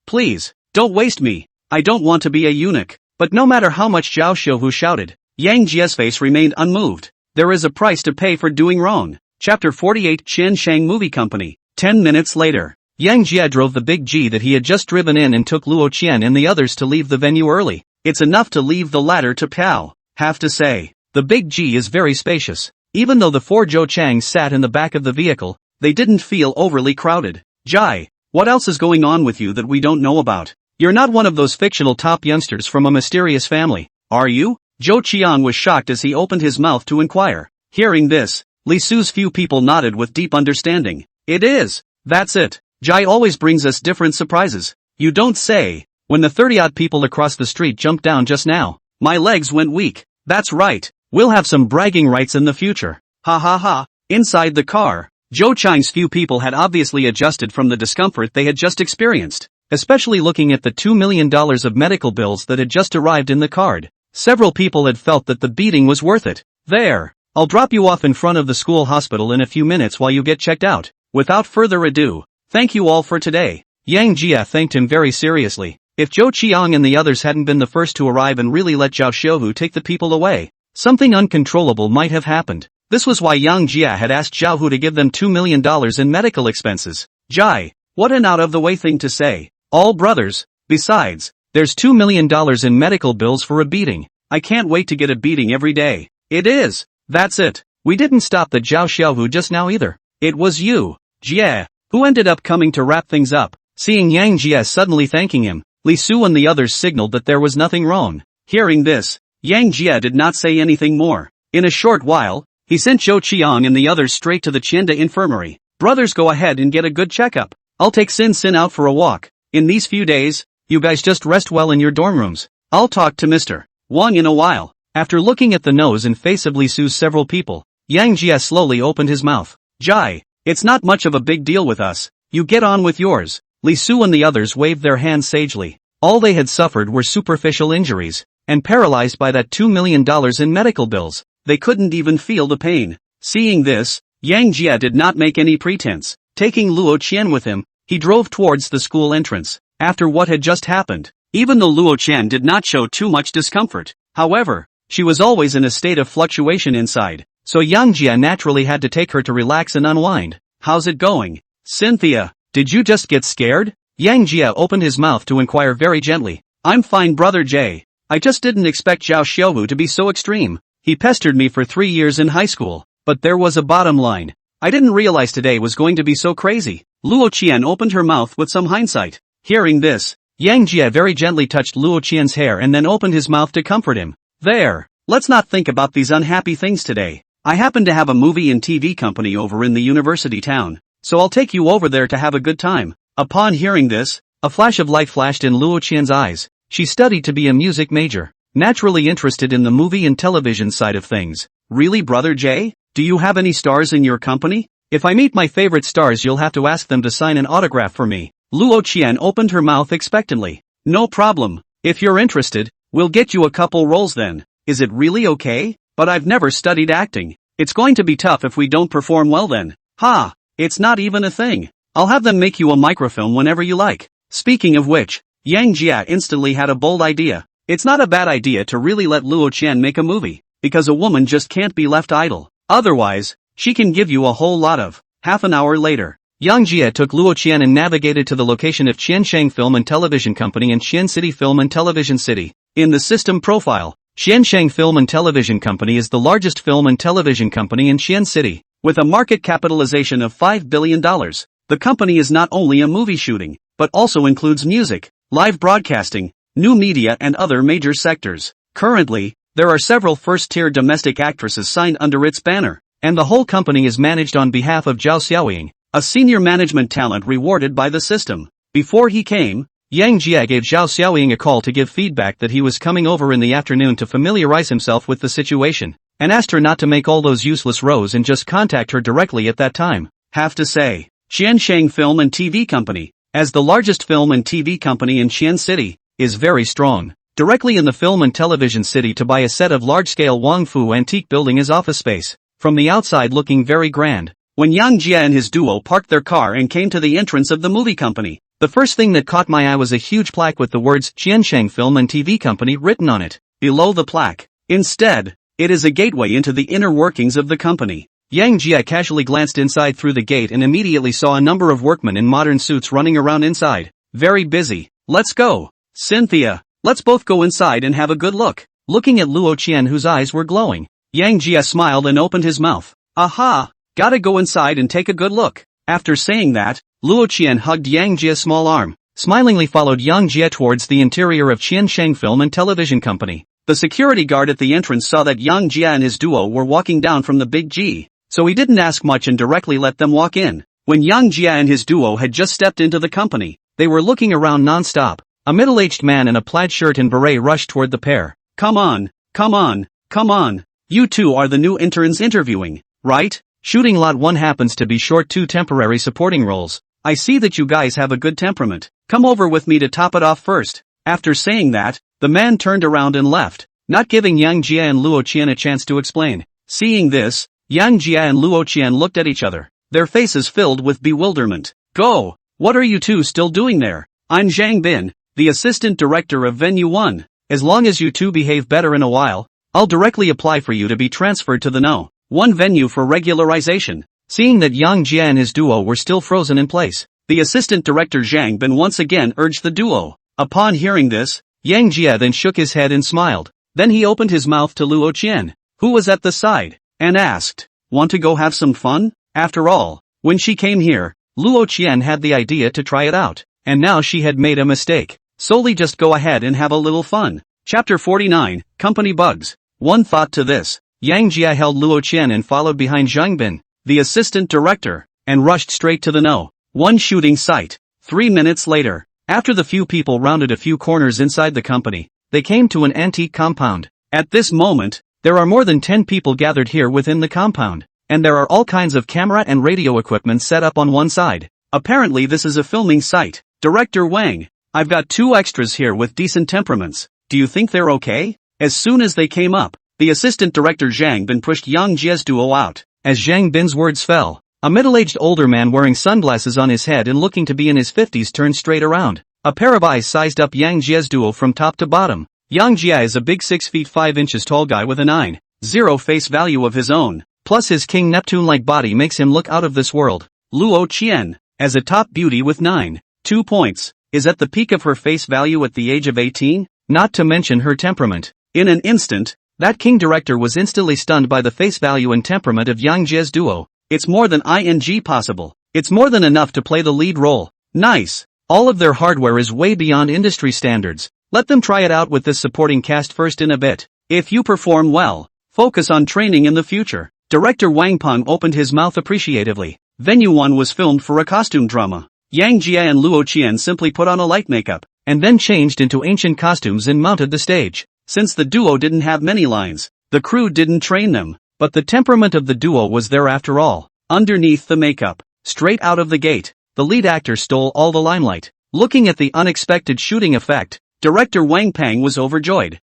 please, don't waste me. I don't want to be a eunuch. But no matter how much Zhao Xiaohu shouted, Yang Jie's face remained unmoved. There is a price to pay for doing wrong. Chapter 48 Chen Shang Movie Company. 10 minutes later, Yang Jie drove the big G that he had just driven in and took Luo Qian and the others to leave the venue early. It's enough to leave the latter to Pao. Have to say, the big G is very spacious. Even though the 4 Zhou Changs sat in the back of the vehicle, they didn't feel overly crowded. Jai, what else is going on with you that we don't know about? You're not one of those fictional top youngsters from a mysterious family, are you? Zhou Qiang was shocked as he opened his mouth to inquire. Hearing this, Li Su's few people nodded with deep understanding. It is. That's it. Jai always brings us different surprises. You don't say. When the 30-odd people across the street jumped down just now, my legs went weak. That's right. We'll have some bragging rights in the future. Ha ha ha. Inside the car, Zhou Chang's few people had obviously adjusted from the discomfort they had just experienced, especially looking at the $2 million of medical bills that had just arrived in the card. Several people had felt that the beating was worth it. There. I'll drop you off in front of the school hospital in a few minutes while you get checked out. Without further ado, thank you all for today. Yang Jie thanked him very seriously. If Zhou Qiang and the others hadn't been the first to arrive and really let Zhao Xiaohu take the people away, something uncontrollable might have happened. This was why Yang Jie had asked Zhao Hu to give them $2 million in medical expenses. Jai, what an out-of-the-way thing to say. All brothers. Besides, there's $2 million in medical bills for a beating. I can't wait to get a beating every day. It is. That's it. We didn't stop the Zhao Xiaohu just now either. It was you, Jie, who ended up coming to wrap things up. Seeing Yang Jie suddenly thanking him, Li Su and the others signaled that there was nothing wrong. Hearing this, Yang Jie did not say anything more. In a short while, he sent Zhou Qiang and the others straight to the Qianda infirmary. Brothers, go ahead and get a good checkup. I'll take Sin out for a walk. In these few days, you guys just rest well in your dorm rooms. I'll talk to Mr. Wang in a while. After looking at the nose and face of Li Su's several people, Yang Jie slowly opened his mouth. Jai, it's not much of a big deal with us. You get on with yours. Li Su and the others waved their hands sagely. All they had suffered were superficial injuries, and paralyzed by that $2 million in medical bills, they couldn't even feel the pain. Seeing this, Yang Jie did not make any pretense. Taking Luo Qian with him, he drove towards the school entrance. After what had just happened, even though Luo Qian did not show too much discomfort, however, she was always in a state of fluctuation inside, so Yang Jie naturally had to take her to relax and unwind. How's it going? Cynthia, did you just get scared? Yang Jie opened his mouth to inquire very gently. I'm fine, brother Jay. I just didn't expect Zhao Xiaohu to be so extreme. He pestered me for 3 years in high school, but there was a bottom line. I didn't realize today was going to be so crazy. Luo Qian opened her mouth with some hindsight. Hearing this, Yang Jie very gently touched Luo Qian's hair and then opened his mouth to comfort him. There, let's not think about these unhappy things today. I happen to have a movie and TV company over in the university town, so I'll take you over there to have a good time. Upon hearing this, a flash of light flashed in Luo Qian's eyes. She studied to be a music major, naturally interested in the movie and television side of things. Really, brother Jay? Do you have any stars in your company? If I meet my favorite stars, you'll have to ask them to sign an autograph for me. Luo Qian opened her mouth expectantly. No problem. If you're interested, we'll get you a couple roles then. Is it really okay? But I've never studied acting. It's going to be tough if we don't perform well then. Ha! It's not even a thing. I'll have them make you a microfilm whenever you like. Speaking of which, Yang Jie instantly had a bold idea. It's not a bad idea to really let Luo Qian make a movie, because a woman just can't be left idle. Otherwise, she can give you a whole lot of. Half an hour later, Yang Jie took Luo Qian and navigated to the location of Qiansheng Film and Television Company and Qian City Film and Television City. In the system profile, Qiansheng Film and Television Company is the largest film and television company in Qian City, with a market capitalization of $5 billion. The company is not only a movie shooting, but also includes music, live broadcasting, new media and other major sectors. Currently, there are several first-tier domestic actresses signed under its banner, and the whole company is managed on behalf of Zhao Xiaoying, a senior management talent rewarded by the system. Before he came, Yang Jie gave Zhao Xiaoying a call to give feedback that he was coming over in the afternoon to familiarize himself with the situation, and asked her not to make all those useless rows and just contact her directly at that time. Have to say, Qiansheng Film and TV Company, as the largest film and TV company in Qian City, is very strong. Directly in the film and television city to buy a set of large-scale Wangfu antique building as office space, from the outside looking very grand. When Yang Jie and his duo parked their car and came to the entrance of the movie company, the first thing that caught my eye was a huge plaque with the words Qiansheng Film and TV Company written on it. Below the plaque, instead, it is a gateway into the inner workings of the company. Yang Jie casually glanced inside through the gate and immediately saw a number of workmen in modern suits running around inside. Very busy. Let's go. Cynthia, let's both go inside and have a good look. Looking at Luo Qian, whose eyes were glowing, Yang Jie smiled and opened his mouth. Aha! Gotta go inside and take a good look. After saying that, Luo Qian hugged Yang Jie's small arm, smilingly followed Yang Jie towards the interior of Qiansheng Film and Television Company. The security guard at the entrance saw that Yang Jie and his duo were walking down from the big G, so he didn't ask much and directly let them walk in. When Yang Jie and his duo had just stepped into the company, they were looking around non-stop. A middle-aged man in a plaid shirt and beret rushed toward the pair. Come on, come on, come on. You two are the new interns interviewing, right? Shooting lot 1 happens to be short 2 temporary supporting roles. I see that you guys have a good temperament. Come over with me to top it off first. After saying that, the man turned around and left, not giving Yang Jie and Luo Qian a chance to explain. Seeing this, Yang Jie and Luo Qian looked at each other, their faces filled with bewilderment. Go! What are you two still doing there? I'm Zhang Bin, the assistant director of Venue 1. As long as you two behave better in a while, I'll directly apply for you to be transferred to the No. 1 venue for regularization. Seeing that Yang Jie and his duo were still frozen in place, the assistant director Zhang Bin once again urged the duo. Upon hearing this, Yang Jie then shook his head and smiled. Then he opened his mouth to Luo Qian, who was at the side, and asked, "Want to go have some fun?" After all, when she came here, Luo Qian had the idea to try it out, and now she had made a mistake. Solely just go ahead and have a little fun. Chapter 49, Company Bugs. One thought to this, Yang Jie held Luo Qian and followed behind Zhang Bin, the assistant director, and rushed straight to the No. 1 shooting site. 3 minutes later, after the few people rounded a few corners inside the company, they came to an antique compound. At this moment, there are more than 10 people gathered here within the compound, and there are all kinds of camera and radio equipment set up on one side. Apparently this is a filming site. Director Wang, I've got 2 extras here with decent temperaments. Do you think they're okay? As soon as they came up, the assistant director Zhang Bin pushed Yang Jie's duo out. As Zhang Bin's words fell, a middle-aged older man wearing sunglasses on his head and looking to be in his 50s turned straight around. A pair of eyes sized up Yang Jie's duo from top to bottom. Yang Jie is a big 6 feet 5 inches tall guy with a 9.0 face value of his own, plus his King Neptune-like body makes him look out of this world. Luo Qian, as a top beauty with 9.2 points, is at the peak of her face value at the age of 18, not to mention her temperament. In an instant, that king director was instantly stunned by the face value and temperament of Yang Jie's duo. It's more than ing possible. It's more than enough to play the lead role. Nice. All of their hardware is way beyond industry standards. Let them try it out with this supporting cast first in a bit. If you perform well, focus on training in the future. Director Wang Peng opened his mouth appreciatively. Venue 1 was filmed for a costume drama. Yang Jie and Luo Qian simply put on a light makeup, and then changed into ancient costumes and mounted the stage. Since the duo didn't have many lines, the crew didn't train them, but the temperament of the duo was there after all. Underneath the makeup, straight out of the gate, the lead actor stole all the limelight. Looking at the unexpected shooting effect, director Wang Peng was overjoyed.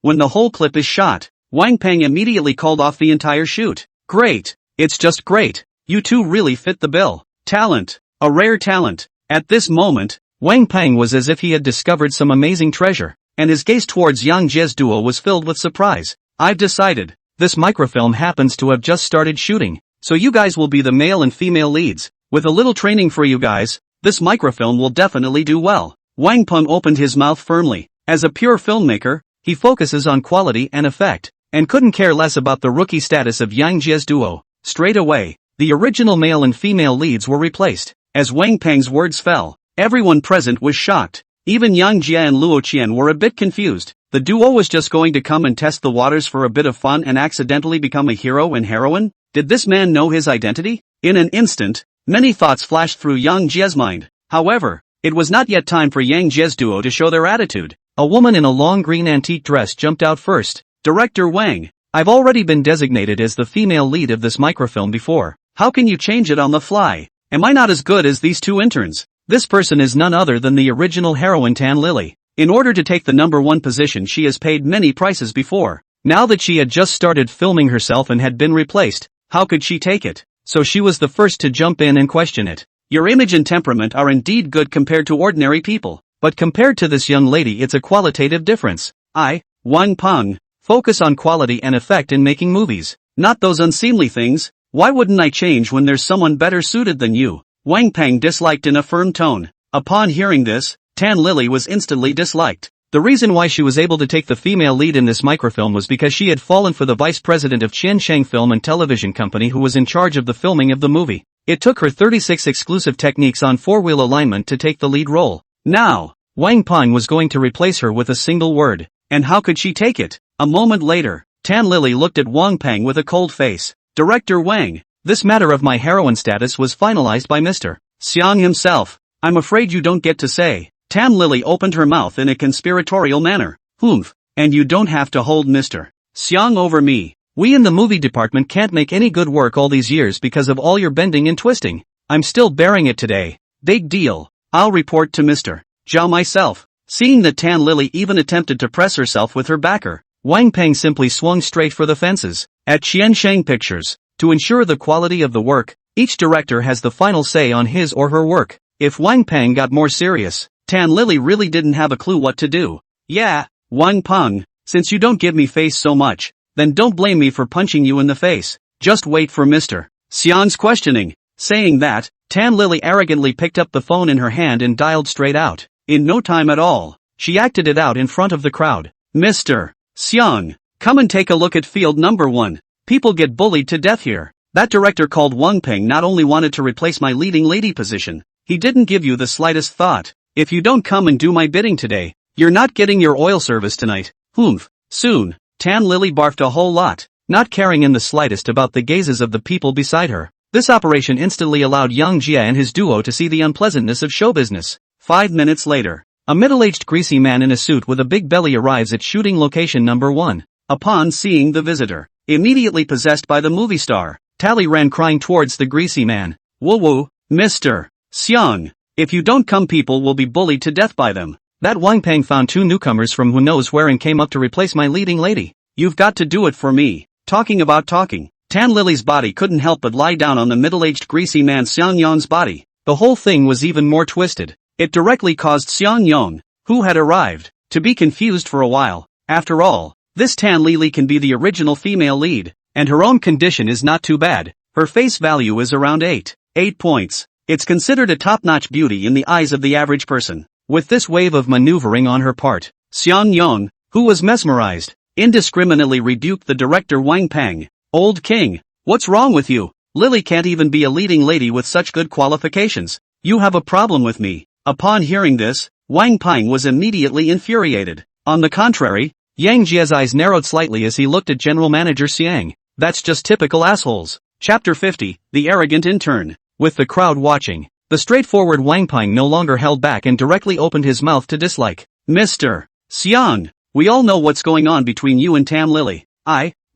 When the whole clip is shot, Wang Peng immediately called off the entire shoot. Great. It's just great. You two really fit the bill. Talent. A rare talent. At this moment, Wang Peng was as if he had discovered some amazing treasure. and his gaze towards Yang Jie's duo was filled with surprise. I've decided. This microfilm happens to have just started shooting, so you guys will be the male and female leads. With a little training for you guys, this microfilm will definitely do well. Wang Peng opened his mouth firmly. As a pure filmmaker, he focuses on quality and effect, and couldn't care less about the rookie status of Yang Jie's duo. Straight away, the original male and female leads were replaced. As Wang Peng's words fell, everyone present was shocked. Even Yang Jie and Luo Qian were a bit confused. The duo was just going to come and test the waters for a bit of fun and accidentally become a hero and heroine? Did this man know his identity? In an instant, many thoughts flashed through Yang Jie's mind. However, it was not yet time for Yang Jie's duo to show their attitude. A woman in a long green antique dress jumped out first. Director Wang, I've already been designated as the female lead of this microfilm before. How can you change it on the fly? Am I not as good as these two interns? This person is none other than the original heroine Tan Lily. In order to take the #1 position, she has paid many prices before. Now that she had just started filming herself and had been replaced, how could she take it? So she was the first to jump in and question it. Your image and temperament are indeed good compared to ordinary people, but compared to this young lady it's a qualitative difference. Wang Peng, focus on quality and effect in making movies, not those unseemly things. Why wouldn't I change when there's someone better suited than you? Wang Peng disliked in a firm tone. Upon hearing this, Tan Lily was instantly disliked. The reason why she was able to take the female lead in this microfilm was because she had fallen for the vice president of Qiansheng Film and Television Company who was in charge of the filming of the movie. It took her 36 exclusive techniques on four-wheel alignment to take the lead role. Now, Wang Peng was going to replace her with a single word. And how could she take it? A moment later, Tan Lily looked at Wang Peng with a cold face. Director Wang, this matter of my heroine status was finalized by Mr. Xiang himself. I'm afraid you don't get to say. Tan Lily opened her mouth in a conspiratorial manner. And you don't have to hold Mr. Xiang over me. We in the movie department can't make any good work all these years because of all your bending and twisting. I'm still bearing it today. Big deal. I'll report to Mr. Zhao myself. Seeing that Tan Lily even attempted to press herself with her backer, Wang Peng simply swung straight for the fences. At Qiansheng Pictures, to ensure the quality of the work, each director has the final say on his or her work. If Wang Peng got more serious, Tan Lily really didn't have a clue what to do. Yeah, Wang Peng, since you don't give me face so much, then don't blame me for punching you in the face. Just wait for Mr. Xiang's questioning. Saying that, Tan Lily arrogantly picked up the phone in her hand and dialed straight out. In no time at all, she acted it out in front of the crowd. Mr. Xiang, come and take a look at field #1. People get bullied to death here. That director called Wang Peng not only wanted to replace my leading lady position, he didn't give you the slightest thought. If you don't come and do my bidding today, you're not getting your oil service tonight. Soon. Tan Lily barfed a whole lot, not caring in the slightest about the gazes of the people beside her. This operation instantly allowed Yang Jie and his duo to see the unpleasantness of show business. 5 minutes later, a middle-aged greasy man in a suit with a big belly arrives at shooting location #1. Upon seeing the visitor, immediately possessed by the movie star, Tally ran crying towards the greasy man. Woo, Mr. Xiang, if you don't come people will be bullied to death by them. That Wang Peng found 2 newcomers from who knows where and came up to replace my leading lady. You've got to do it for me. Talking about talking, Tan Lily's body couldn't help but lie down on the middle-aged greasy man Xiang Yong's body. The whole thing was even more twisted. It directly caused Xiang Yong, who had arrived, to be confused for a while. After all, this Tan Lily can be the original female lead, and her own condition is not too bad. Her face value is around 8 points. It's considered a top-notch beauty in the eyes of the average person. With this wave of maneuvering on her part, Xiang Yong, who was mesmerized, indiscriminately rebuked the director Wang Peng. Old king, what's wrong with you? Lily can't even be a leading lady with such good qualifications. You have a problem with me. Upon hearing this, Wang Peng was immediately infuriated. On the contrary, Yang Jie's eyes narrowed slightly as he looked at General Manager Xiang. That's just typical assholes. Chapter 50, The Arrogant Intern. With the crowd watching, the straightforward Wang Peng no longer held back and directly opened his mouth to dislike. Mr. Xiang, we all know what's going on between you and Tan Lily.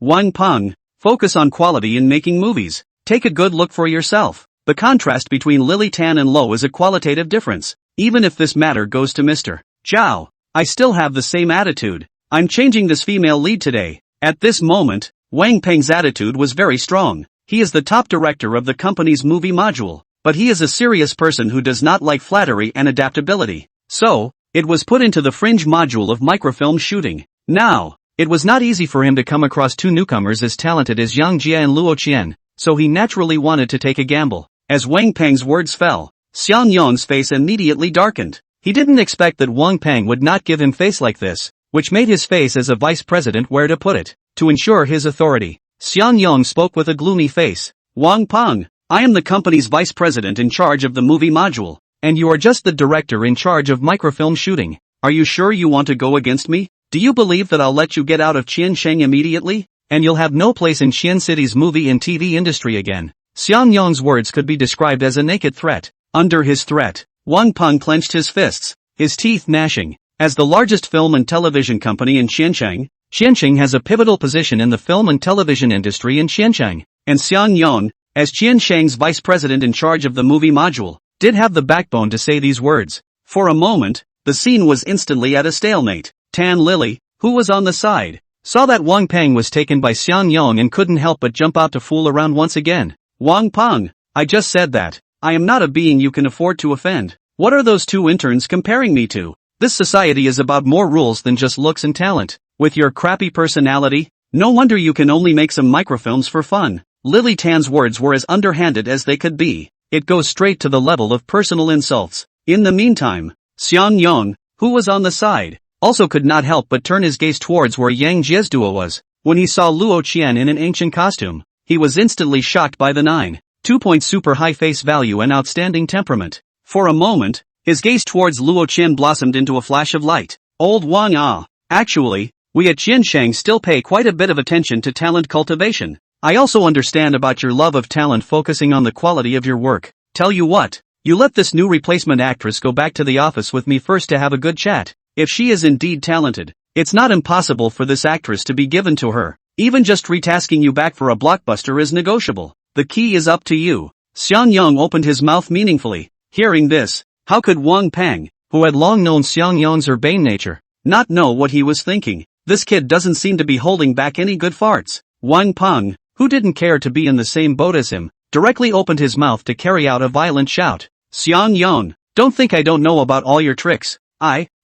Wang Peng, focus on quality in making movies. Take a good look for yourself. The contrast between Lily Tan and Lo is a qualitative difference. Even if this matter goes to Mr. Zhao, I still have the same attitude. I'm changing this female lead today. At this moment, Wang Peng's attitude was very strong. He is the top director of the company's movie module, but he is a serious person who does not like flattery and adaptability. So, It was put into the fringe module of microfilm shooting. Now, it was not easy for him to come across two newcomers as talented as Yang Jia and Luo Qian, so he naturally wanted to take a gamble. As Wang Peng's words fell, Xian Yong's face immediately darkened. He didn't expect that Wang Peng would not give him face like this, which made his face as a vice president where to put it. To ensure his authority, Xian Yong spoke with a gloomy face. Wang Peng, I am the company's vice president in charge of the movie module, and you are just the director in charge of microfilm shooting. Are you sure you want to go against me? Do you believe that I'll let you get out of Qiansheng immediately, and you'll have no place in Qian City's movie and TV industry again? Xian Yong's words could be described as a naked threat. Under his threat, Wang Peng clenched his fists, his teeth gnashing. As the largest film and television company in Qiansheng, Qiansheng has a pivotal position in the film and television industry in Qiansheng, and Xian Yong, as Qiansheng's vice president in charge of the movie module, did have the backbone to say these words. For a moment, the scene was instantly at a stalemate. Tan Lily, who was on the side, saw that Wang Peng was taken by Xian Yong and couldn't help but jump out to fool around once again. Wang Peng, I just said that. I am not a being you can afford to offend. What are those two interns comparing me to? This society is about more rules than just looks and talent. With your crappy personality, no wonder you can only make some microfilms for fun. Lily Tan's words were as underhanded as they could be. It goes straight to the level of personal insults. In the meantime, Xian Yong, who was on the side, also could not help but turn his gaze towards where Yang Jie's duo was. When he saw Luo Qian in an ancient costume, he was instantly shocked by the 9.2 super high face value and outstanding temperament. For a moment, his gaze towards Luo Qian blossomed into a flash of light. Old Wang Ah, actually, we at Qiansheng still pay quite a bit of attention to talent cultivation. I also understand about your love of talent focusing on the quality of your work. Tell you what, you let this new replacement actress go back to the office with me first to have a good chat. If she is indeed talented, it's not impossible for this actress to be given to her. Even just retasking you back for a blockbuster is negotiable. The key is up to you. Xian Yong opened his mouth meaningfully. Hearing this, how could Wang Peng, who had long known Xian Yong's urbane nature, not know what he was thinking? This kid doesn't seem to be holding back any good farts. Wang Peng, who didn't care to be in the same boat as him, directly opened his mouth to carry out a violent shout. Xian Yong, don't think I don't know about all your tricks.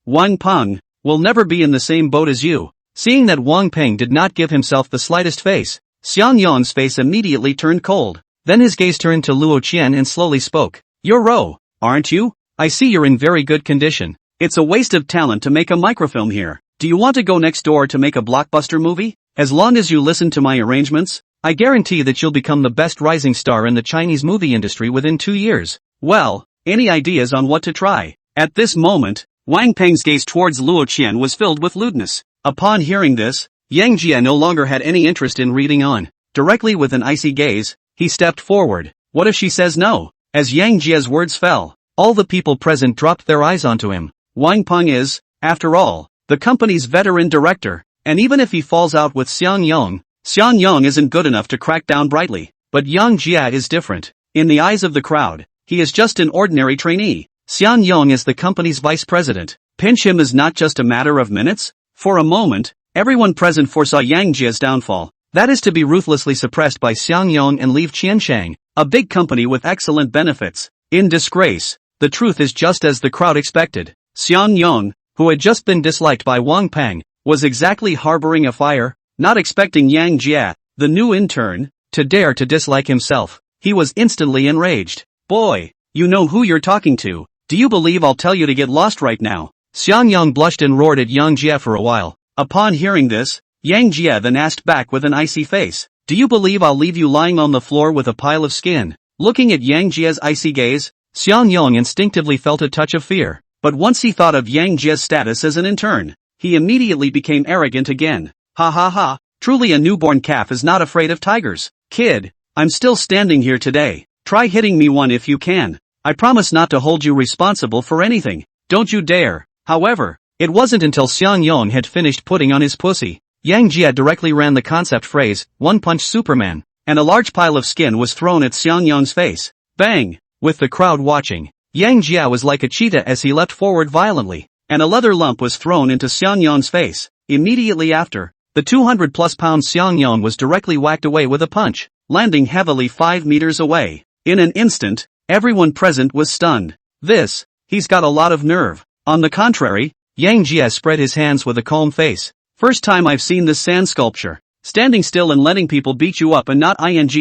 Wang Peng, will never be in the same boat as you. Seeing that Wang Peng did not give himself the slightest face, Xian Yong's face immediately turned cold. Then his gaze turned to Luo Qian and slowly spoke. You're Ro, aren't you? I see you're in very good condition. It's a waste of talent to make a microfilm here. Do you want to go next door to make a blockbuster movie? As long as you listen to my arrangements, I guarantee that you'll become the best rising star in the Chinese movie industry within 2 years. Well, any ideas on what to try? At this moment, Wang Peng's gaze towards Luo Qian was filled with lewdness. Upon hearing this, Yang Jia no longer had any interest in reading on. Directly with an icy gaze, he stepped forward. What if she says no? As Yang Jia's words fell, all the people present dropped their eyes onto him. Wang Peng is, after all, the company's veteran director, and even if he falls out with Xian Yong isn't good enough to crack down brightly. But Yang Jia is different. In the eyes of the crowd, he is just an ordinary trainee. Xian Yong is the company's vice president. Pinch him is not just a matter of minutes. For a moment, everyone present foresaw Yang Jia's downfall. That is to be ruthlessly suppressed by Xian Yong and leave Qiansheng, a big company with excellent benefits, in disgrace. The truth is just as the crowd expected. Xian Yong, who had just been disliked by Wang Peng, was exactly harboring a fire, not expecting Yang Jia, the new intern, to dare to dislike himself. He was instantly enraged. Boy, you know who you're talking to. Do you believe I'll tell you to get lost right now? Xian Yong blushed and roared at Yang Jia for a while. Upon hearing this, Yang Jia then asked back with an icy face. Do you believe I'll leave you lying on the floor with a pile of skin? Looking at Yang Jia's icy gaze, Xian Yong instinctively felt a touch of fear. But once he thought of Yang Jia's status as an intern, he immediately became arrogant again. Ha ha ha, truly a newborn calf is not afraid of tigers. Kid, I'm still standing here today. Try hitting me one if you can. I promise not to hold you responsible for anything. Don't you dare. However, it wasn't until Xian Yong had finished putting on his pussy, Yang Jia directly ran the concept phrase, one-punch Superman, and a large pile of skin was thrown at Xian Yong's face. Bang! With the crowd watching, Yang Jia was like a cheetah as he leapt forward violently, and a leather lump was thrown into Xian Yong's face. Immediately after, the 200-plus pound Xian Yong was directly whacked away with a punch, landing heavily 5 meters away. In an instant, everyone present was stunned. He's got a lot of nerve. On the contrary, Yang Jie spread his hands with a calm face. First time I've seen this sand sculpture. Standing still and letting people beat you up and not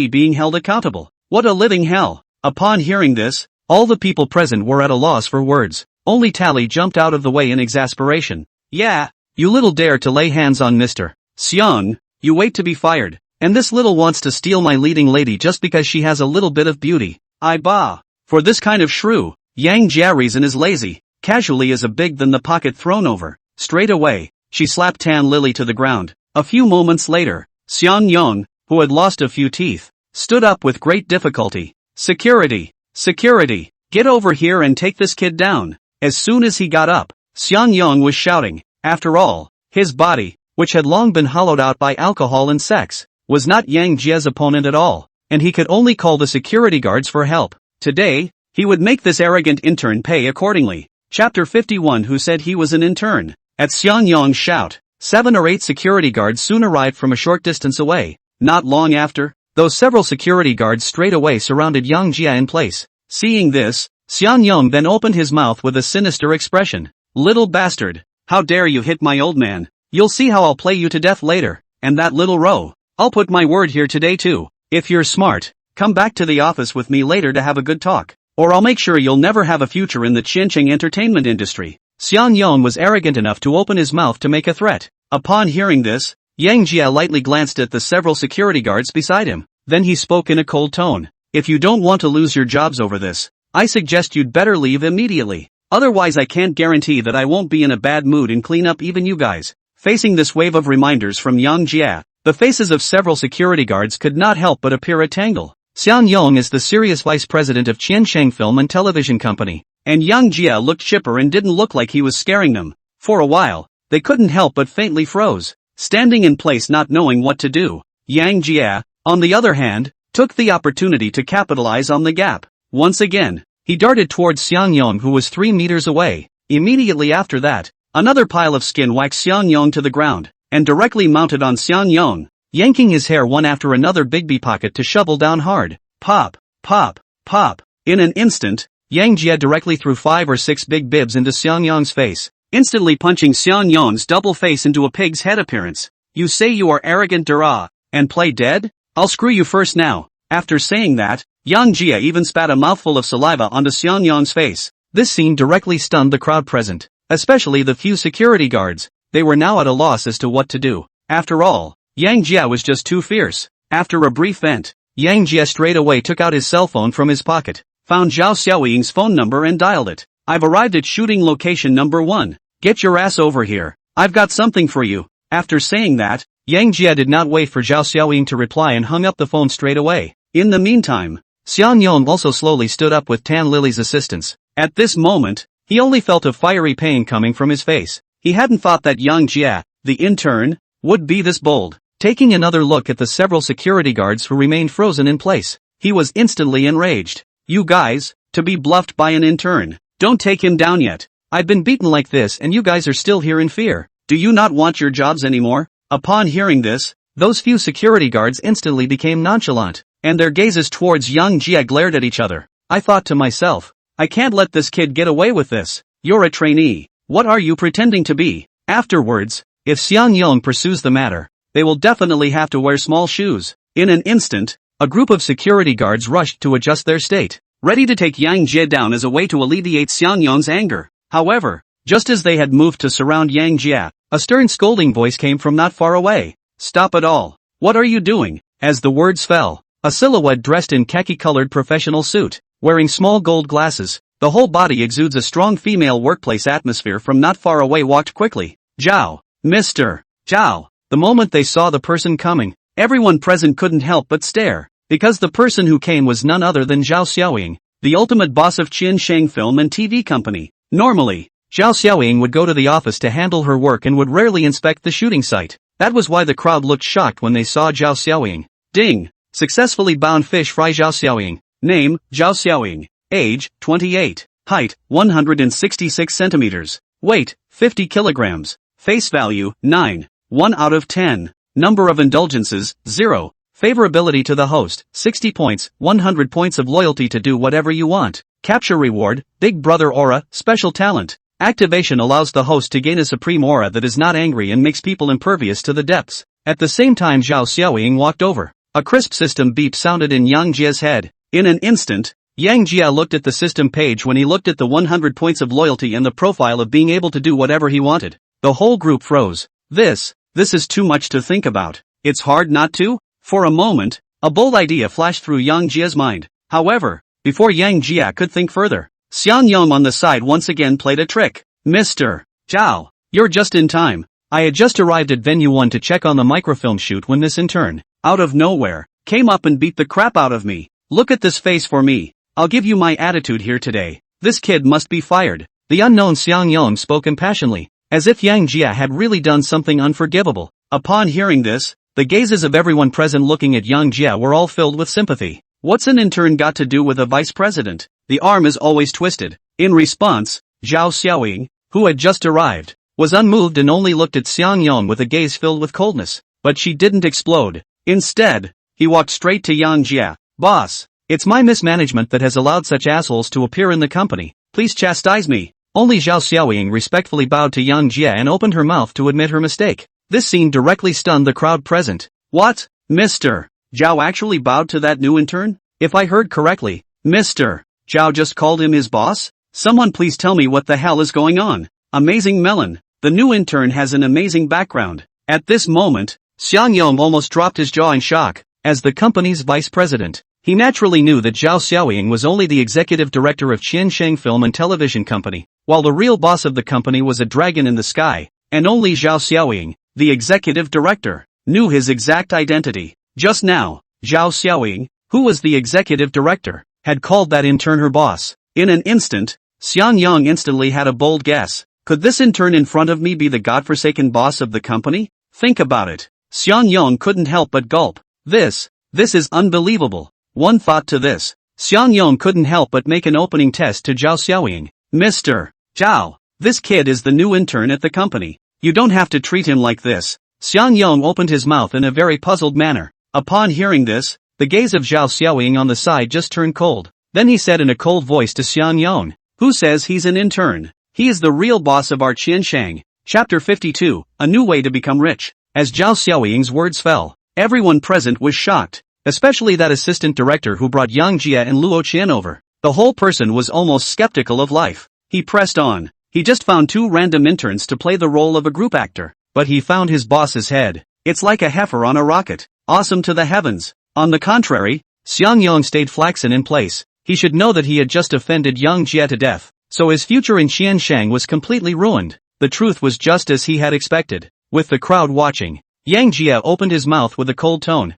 being held accountable. What a living hell. Upon hearing this, all the people present were at a loss for words. Only Tally jumped out of the way in exasperation. Yeah, you little dare to lay hands on Mr. Xiang, you wait to be fired. And this little wants to steal my leading lady just because she has a little bit of beauty. For this kind of shrew, Yang Jia reason is lazy. Casually as a big than the pocket thrown over. Straight away, she slapped Tan Lily to the ground. A few moments later, Xiang Yong, who had lost a few teeth, stood up with great difficulty. Security! Security! Get over here and take this kid down. As soon as he got up, Xiang Yong was shouting. After all, his body, which had long been hollowed out by alcohol and sex, was not Yang Jie's opponent at all, and he could only call the security guards for help. Today, he would make this arrogant intern pay accordingly. Chapter 51. Who said he was an intern? At Xiang Yong's shout, 7 or 8 security guards soon arrived from a short distance away. Not long after, though, several security guards straight away surrounded Yang Jia in place. Seeing this, Xiang Yong then opened his mouth with a sinister expression. Little bastard, how dare you hit my old man? You'll see how I'll play you to death later. And that little row, I'll put my word here today too. If you're smart, come back to the office with me later to have a good talk. Or I'll make sure you'll never have a future in the Qiancheng entertainment industry. Xiang Yong was arrogant enough to open his mouth to make a threat. Upon hearing this, Yang Jia lightly glanced at the several security guards beside him. Then he spoke in a cold tone. If you don't want to lose your jobs over this, I suggest you'd better leave immediately. Otherwise I can't guarantee that I won't be in a bad mood and clean up even you guys. Facing this wave of reminders from Yang Jia, the faces of several security guards could not help but appear a tangle. Xiang Yong is the serious vice president of Qiancheng Film and Television Company, and Yang Jia looked chipper and didn't look like he was scaring them. For a while, they couldn't help but faintly froze, standing in place not knowing what to do. Yang Jia, on the other hand, took the opportunity to capitalize on the gap. Once again, he darted towards Xiang Yong, who was 3 meters away. Immediately after that, another pile of skin whacked Xiang Yong to the ground, and directly mounted on Xiang Yong, yanking his hair one after another Bigby pocket to shovel down hard. Pop, pop, pop. In an instant, Yang Jia directly threw 5 or 6 big bibs into Xiang Yong's face, instantly punching Xiang Yong's double face into a pig's head appearance. You say you are arrogant Dura, and play dead? I'll screw you first now. After saying that, Yang Jia even spat a mouthful of saliva onto Xiang Yong's face. This scene directly stunned the crowd present, especially the few security guards. They were now at a loss as to what to do. After all, Yang Jia was just too fierce. After a brief vent, Yang Jia straight away took out his cell phone from his pocket, found Zhao Xiaoying's phone number and dialed it. I've arrived at shooting location number 1. Get your ass over here. I've got something for you. After saying that, Yang Jia did not wait for Zhao Xiaoying to reply and hung up the phone straight away. In the meantime, Xiang Yong also slowly stood up with Tan Lily's assistance. At this moment, he only felt a fiery pain coming from his face. He hadn't thought that Yang Jia, the intern, would be this bold. Taking another look at the several security guards who remained frozen in place, he was instantly enraged. You guys, to be bluffed by an intern. Don't take him down yet. I've been beaten like this and you guys are still here in fear. Do you not want your jobs anymore? Upon hearing this, those few security guards instantly became nonchalant, and their gazes towards Yang Jia glared at each other. I thought to myself, I can't let this kid get away with this. You're a trainee. What are you pretending to be? Afterwards, if Xiang Yong pursues the matter, they will definitely have to wear small shoes. In an instant, a group of security guards rushed to adjust their state, ready to take Yang Jia down as a way to alleviate Xiang Yong's anger. However, just as they had moved to surround Yang Jia, a stern scolding voice came from not far away. Stop it all. What are you doing? As the words fell, a silhouette dressed in khaki-colored professional suit, wearing small gold glasses, the whole body exudes a strong female workplace atmosphere from not far away walked quickly. Zhao, Mr. Zhao. The moment they saw the person coming, everyone present couldn't help but stare, because the person who came was none other than Zhao Xiaoying, the ultimate boss of Qiancheng Film and TV Company. Normally, Zhao Xiaoying would go to the office to handle her work and would rarely inspect the shooting site. That was why the crowd looked shocked when they saw Zhao Xiaoying. Ding! Successfully bound fish fry Zhao Xiaoying. Name, Zhao Xiaoying. Age, 28. Height, 166 centimeters. Weight, 50 kilograms. Face value, 9. 1 out of 10. Number of indulgences, 0. Favorability to the host, 60 points, 100 points of loyalty to do whatever you want. Capture reward, Big Brother aura, special talent. Activation allows the host to gain a supreme aura that is not angry and makes people impervious to the depths. At the same time Zhao Xiaoying walked over. A crisp system beep sounded in Yang Jie's head. In an instant, Yang Jie looked at the system page when he looked at the 100 points of loyalty and the profile of being able to do whatever he wanted. The whole group froze. This is too much to think about. It's hard not to? For a moment, a bold idea flashed through Yang Jie's mind. However, before Yang Jie could think further, Xiang Yong on the side once again played a trick. Mr. Zhao, you're just in time. I had just arrived at Venue 1 to check on the microfilm shoot when this intern, out of nowhere, came up and beat the crap out of me. Look at this face for me. I'll give you my attitude here today. This kid must be fired. The unknown Xiang Yong spoke impassionately, as if Yang Jie had really done something unforgivable. Upon hearing this, the gazes of everyone present looking at Yang Jie were all filled with sympathy. What's an intern got to do with a vice president? The arm is always twisted. In response, Zhao Xiaoying, who had just arrived, was unmoved and only looked at Xiang Yong with a gaze filled with coldness. But she didn't explode. Instead, he walked straight to Yang Jie. Boss, it's my mismanagement that has allowed such assholes to appear in the company. Please chastise me. Only Zhao Xiaoying respectfully bowed to Yang Jie and opened her mouth to admit her mistake. This scene directly stunned the crowd present. What? Mr. Zhao actually bowed to that new intern? If I heard correctly, Mr. Zhao just called him his boss? Someone please tell me what the hell is going on. Amazing melon. The new intern has an amazing background. At this moment, Xiang Yong almost dropped his jaw in shock. As the company's vice president, he naturally knew that Zhao Xiaoying was only the executive director of Qiansheng Film and Television Company, while the real boss of the company was a dragon in the sky, and only Zhao Xiaoying, the executive director, knew his exact identity. Just now, Zhao Xiaoying, who was the executive director, had called that intern her boss. In an instant, Xiang Yong instantly had a bold guess. Could this intern in front of me be the godforsaken boss of the company? Think about it. Xiang Yong couldn't help but gulp. This is unbelievable. One thought to this. Xiang Yong couldn't help but make an opening test to Zhao Xiaoying. Mr. Zhao, this kid is the new intern at the company. You don't have to treat him like this. Xiang Yong opened his mouth in a very puzzled manner. Upon hearing this, the gaze of Zhao Xiaoying on the side just turned cold. Then he said in a cold voice to Xiang Yong, who says he's an intern? He is the real boss of our Qiansheng. Chapter 52, A New Way to Become Rich. As Zhao Xiaoying's words fell, everyone present was shocked, especially that assistant director who brought Yang Jie and Luo Qian over. The whole person was almost skeptical of life. He pressed on. He just found two random interns to play the role of a group actor, but he found his boss's head. It's like a heifer on a rocket. Awesome to the heavens. On the contrary, Xiang Yong stayed flaxen in place. He should know that he had just offended Yang Jie to death, so his future in Qiansheng was completely ruined. The truth was just as he had expected. With the crowd watching, Yang Jie opened his mouth with a cold tone.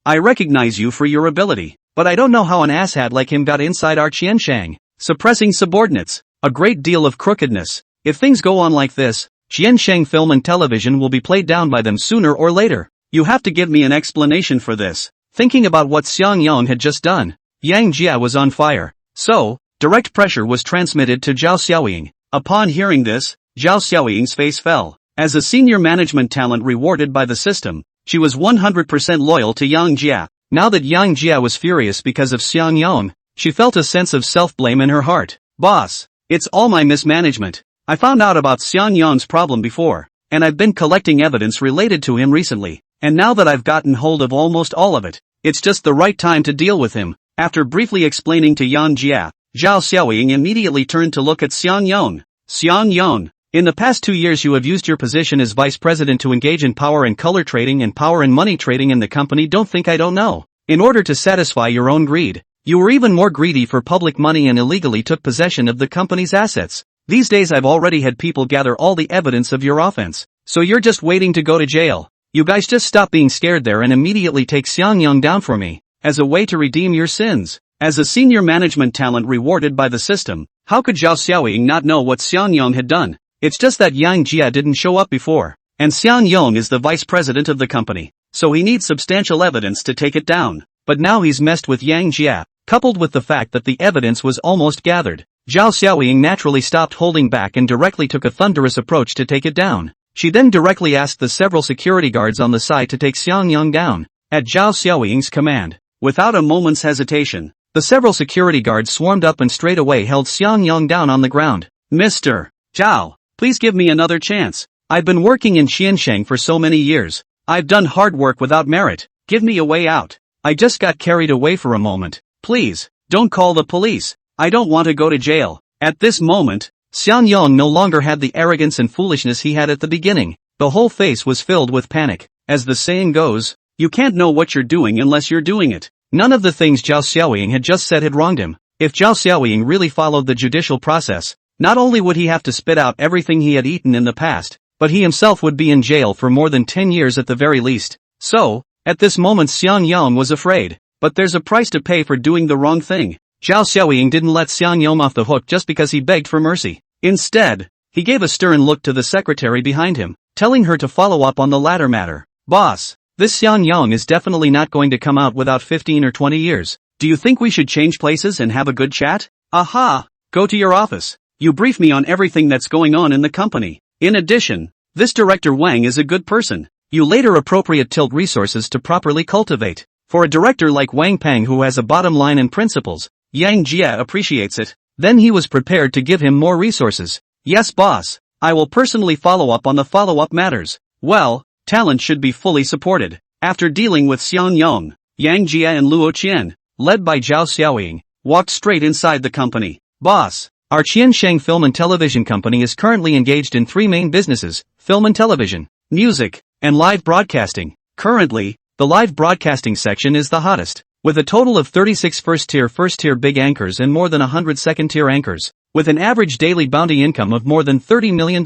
I recognize you for your ability, but I don't know how an asshat like him got inside our Qiansheng. Suppressing subordinates. A great deal of crookedness. If things go on like this, Qiansheng Film and Television will be played down by them sooner or later. You have to give me an explanation for this. Thinking about what Xiang Yong had just done, Yang Jie was on fire. So, direct pressure was transmitted to Zhao Xiaoying. Upon hearing this, Zhao Xiaoying's face fell. As a senior management talent rewarded by the system, she was 100% loyal to Yang Jie. Now that Yang Jie was furious because of Xiang Yong, she felt a sense of self-blame in her heart. Boss, it's all my mismanagement. I found out about Xiang Yong's problem before, and I've been collecting evidence related to him recently, and now that I've gotten hold of almost all of it, it's just the right time to deal with him. After briefly explaining to Yang Jie, Zhao Xiaoying immediately turned to look at Xiang Yong. Xiang Yong, in the past 2 years you have used your position as vice president to engage in power and color trading and power and money trading in the company. Don't think I don't know. In order to satisfy your own greed, you were even more greedy for public money and illegally took possession of the company's assets. These days I've already had people gather all the evidence of your offense, so you're just waiting to go to jail. You guys just stop being scared there and immediately take Xiang Yong down for me, as a way to redeem your sins. As a senior management talent rewarded by the system, how could Zhao Xiaoying not know what Xiang Yong had done? It's just that Yang Jie didn't show up before, and Xiang Yong is the vice president of the company, so he needs substantial evidence to take it down. But now he's messed with Yang Jie, coupled with the fact that the evidence was almost gathered. Zhao Xiaoying naturally stopped holding back and directly took a thunderous approach to take it down. She then directly asked the several security guards on the side to take Xiang Yong down, at Zhao Xiaoying's command. Without a moment's hesitation, the several security guards swarmed up and straight away held Xiang Yong down on the ground. Mr. Zhao, please give me another chance. I've been working in Xiansheng for so many years. I've done hard work without merit. Give me a way out. I just got carried away for a moment. Please, don't call the police. I don't want to go to jail. At this moment, Xian Yong no longer had the arrogance and foolishness he had at the beginning. The whole face was filled with panic. As the saying goes, you can't know what you're doing unless you're doing it. None of the things Zhao Xiaoying had just said had wronged him. If Zhao Xiaoying really followed the judicial process, not only would he have to spit out everything he had eaten in the past, but he himself would be in jail for more than 10 years at the very least. So, at this moment Xian Yong was afraid. But there's a price to pay for doing the wrong thing. Zhao Xiaoying didn't let Xian Yong off the hook just because he begged for mercy. Instead, he gave a stern look to the secretary behind him, telling her to follow up on the latter matter. Boss, this Xian Yong is definitely not going to come out without 15 or 20 years. Do you think we should change places and have a good chat? Aha! Go to your office. You brief me on everything that's going on in the company. In addition, this director Wang is a good person. You later appropriate tilt resources to properly cultivate. For a director like Wang Peng who has a bottom line and principles, Yang Jie appreciates it. Then he was prepared to give him more resources. Yes boss, I will personally follow up on the follow-up matters. Well, talent should be fully supported. After dealing with Xian Yong, Yang Jie and Luo Qian, led by Zhao Xiaoying, walked straight inside the company. Boss, our Qiansheng Film and Television Company is currently engaged in 3 main businesses: film and television, music, and live broadcasting. Currently, the live broadcasting section is the hottest, with a total of 36 first-tier big anchors and more than 100 second-tier anchors, with an average daily bounty income of more than $30 million.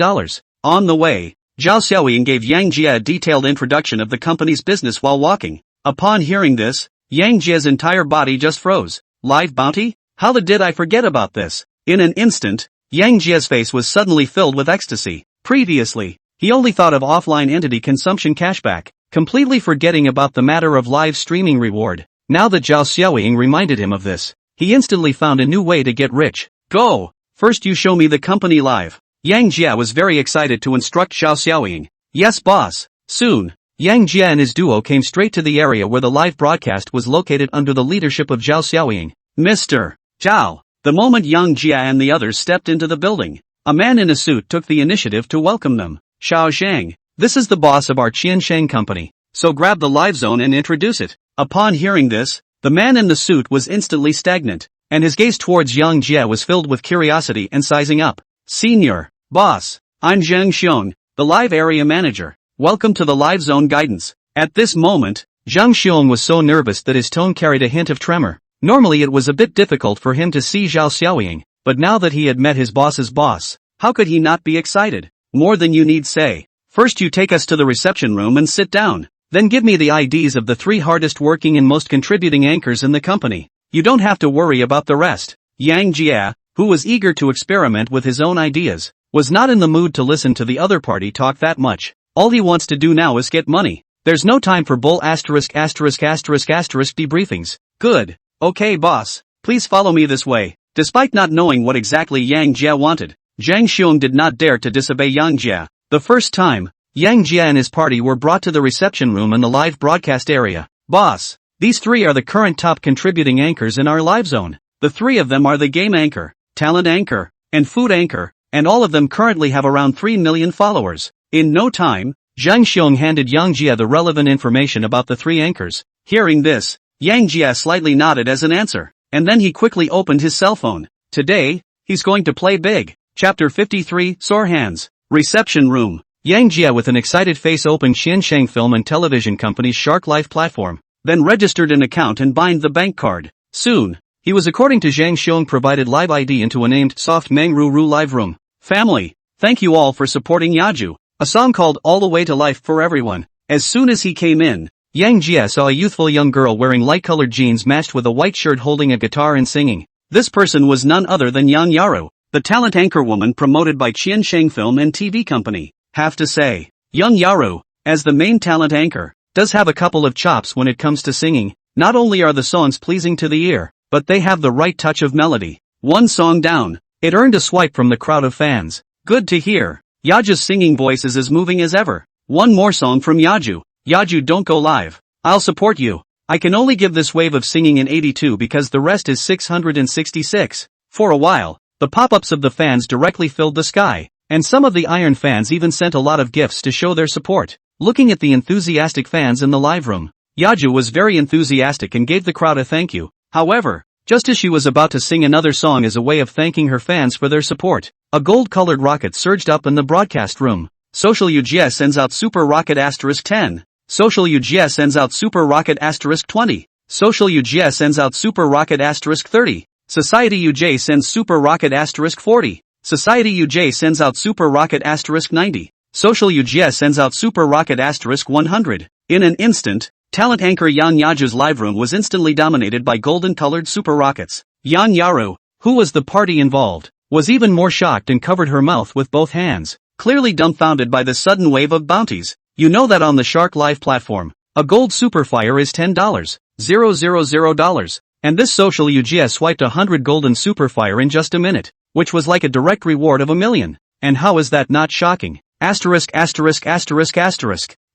On the way, Zhao Xiaoying gave Yang Jie a detailed introduction of the company's business while walking. Upon hearing this, Yang Jie's entire body just froze. Live bounty? How did I forget about this? In an instant, Yang Jie's face was suddenly filled with ecstasy. Previously, he only thought of offline entity consumption cashback, completely forgetting about the matter of live streaming reward. Now that Zhao Xiaoying reminded him of this, he instantly found a new way to get rich. Go! First you show me the company live. Yang Jie was very excited to instruct Zhao Xiaoying. Yes boss. Soon, Yang Jie and his duo came straight to the area where the live broadcast was located under the leadership of Zhao Xiaoying. Mr. Zhao. The moment Yang Jie and the others stepped into the building, a man in a suit took the initiative to welcome them. Xiao Shang, this is the boss of our Qiansheng company, so grab the live zone and introduce it. Upon hearing this, the man in the suit was instantly stagnant, and his gaze towards Yang Jie was filled with curiosity and sizing up. Senior, boss, I'm Zhang Xiong, the live area manager. Welcome to the live zone guidance. At this moment, Zhang Xiong was so nervous that his tone carried a hint of tremor. Normally it was a bit difficult for him to see Zhao Xiaoying, but now that he had met his boss's boss, how could he not be excited? More than you need say. First you take us to the reception room and sit down. Then give me the IDs of the 3 hardest working and most contributing anchors in the company. You don't have to worry about the rest. Yang Jie, who was eager to experiment with his own ideas, was not in the mood to listen to the other party talk that much. All he wants to do now is get money. There's no time for bull debriefings. Good. Okay boss, please follow me this way. Despite not knowing what exactly Yang Jie wanted, Zhang Xiong did not dare to disobey Yang Jie. The first time, Yang Jie and his party were brought to the reception room in the live broadcast area. Boss, these 3 are the current top contributing anchors in our live zone. The 3 of them are the game anchor, talent anchor, and food anchor, and all of them currently have around 3 million followers. In no time, Zhang Xiong handed Yang Jie the relevant information about the 3 anchors. Hearing this, Yang Jie slightly nodded as an answer, and then he quickly opened his cell phone. Today, he's going to play big. Chapter 53, Sore Hands. Reception room. Yang Jie with an excited face opened Qiansheng Film and Television Company's Shark Life platform, then registered an account and bind the bank card. Soon, he was according to Zhang Xiong provided live ID into a named Soft Meng Ru live room. Family, thank you all for supporting Yaju, a song called All the Way to Life for Everyone. As soon as he came in, Yang Jie saw a youthful young girl wearing light-colored jeans matched with a white shirt holding a guitar and singing. This person was none other than Yang Yaru, the talent anchor woman promoted by Qiansheng Film and TV Company. Have to say, Young Yaru, as the main talent anchor, does have a couple of chops when it comes to singing. Not only are the songs pleasing to the ear, but they have the right touch of melody. One song down, it earned a swipe from the crowd of fans. Good to hear. Yaju's singing voice is as moving as ever. One more song from Yaju. Yaju, don't go live. I'll support you. I can only give this wave of singing an 82 because the rest is 666. For a while, the pop-ups of the fans directly filled the sky. And some of the Iron fans even sent a lot of gifts to show their support. Looking at the enthusiastic fans in the live room, Yaju was very enthusiastic and gave the crowd a thank you. However, just as she was about to sing another song as a way of thanking her fans for their support, a gold-colored rocket surged up in the broadcast room. Social UGS sends out Super Rocket *10. Social UGS sends out Super Rocket *20. Social UGS sends out Super Rocket *30. Society UJ sends Super Rocket *40. Society UJ sends out Super Rocket *90. Social UGS sends out Super Rocket *100. In an instant, talent anchor Yan Yaju's live room was instantly dominated by golden-colored super rockets. Yan Yaru, who was the party involved, was even more shocked and covered her mouth with both hands, clearly dumbfounded by the sudden wave of bounties. You know that on the Shark Live platform, a gold superfire is $10,000, and this social UGS swiped 100 golden superfire in just a minute, which was like a direct reward of $1 million. And how is that not shocking? Asterisk.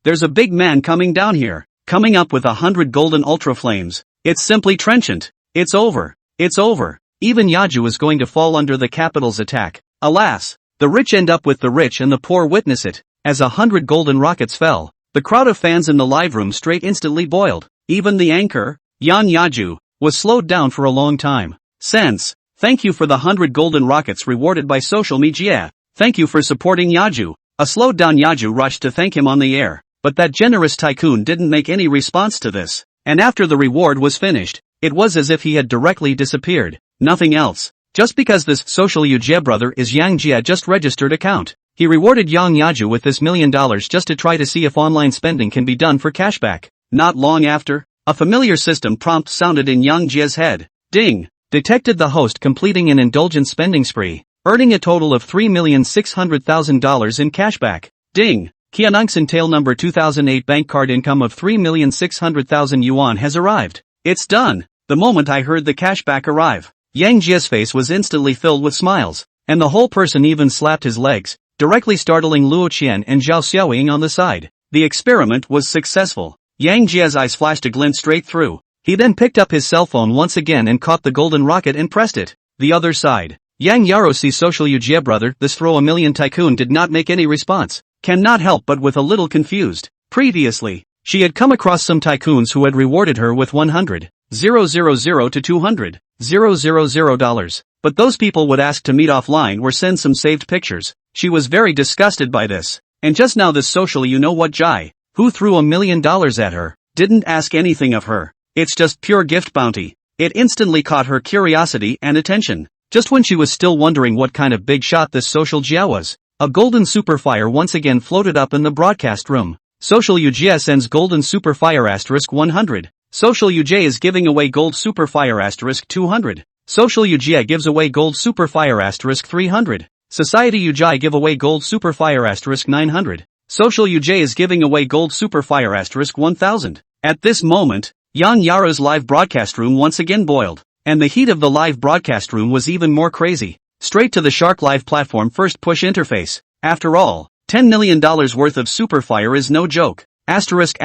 There's a big man coming down here, coming up with 100 golden ultra flames. It's simply trenchant. It's over. It's over. Even Yaju is going to fall under the capital's attack. Alas, the rich end up with the rich and the poor witness it. As 100 golden rockets fell, the crowd of fans in the live room straight instantly boiled. Even the anchor, Yan Yaju, was slowed down for a long time. Sense, thank you for the 100 golden rockets rewarded by social media. Thank you for supporting Yaju. A slowed down Yaju rushed to thank him on the air, but that generous tycoon didn't make any response to this. And after the reward was finished, it was as if he had directly disappeared. Nothing else. Just because this social Yujie brother is Yang Jia just registered account. He rewarded Yang Yaju with this $1 million just to try to see if online spending can be done for cashback. Not long after, a familiar system prompt sounded in Yang Jia's head. Ding! Detected the host completing an indulgent spending spree, earning a total of $3,600,000 in cashback. Ding! Qianangsan Tail number 2008 bank card income of 3,600,000 yuan has arrived. It's done! The moment I heard the cashback arrive, Yang Jia's face was instantly filled with smiles, and the whole person even slapped his legs, directly startling Luo Qian and Zhao Xiaoying on the side. The experiment was successful. Yang Jia's eyes flashed a glint straight through. He then picked up his cell phone once again and caught the golden rocket and pressed it. The other side. Yang Yarosi social Yujie brother, this throw $1 million tycoon did not make any response. Cannot help but with a little confused. Previously, she had come across some tycoons who had rewarded her with 100,000 to 200,000 dollars. But those people would ask to meet offline or send some saved pictures. She was very disgusted by this. And just now this social you know what Jai, who threw $1 million at her, didn't ask anything of her. It's just pure gift bounty. It instantly caught her curiosity and attention. Just when she was still wondering what kind of big shot this social Jia was, a golden superfire once again floated up in the broadcast room. Social Yujie sends golden superfire *100. Social Yujie is giving away gold superfire *200. Social Yujie gives away gold superfire *300. Society Yujie give away gold superfire *900. Social Yujie is giving away gold superfire *1000. At this moment, Yan Yara's live broadcast room once again boiled, and the heat of the live broadcast room was even more crazy. Straight to the Shark Live platform first push interface. After all, $10 million worth of superfire is no joke. Asterisk.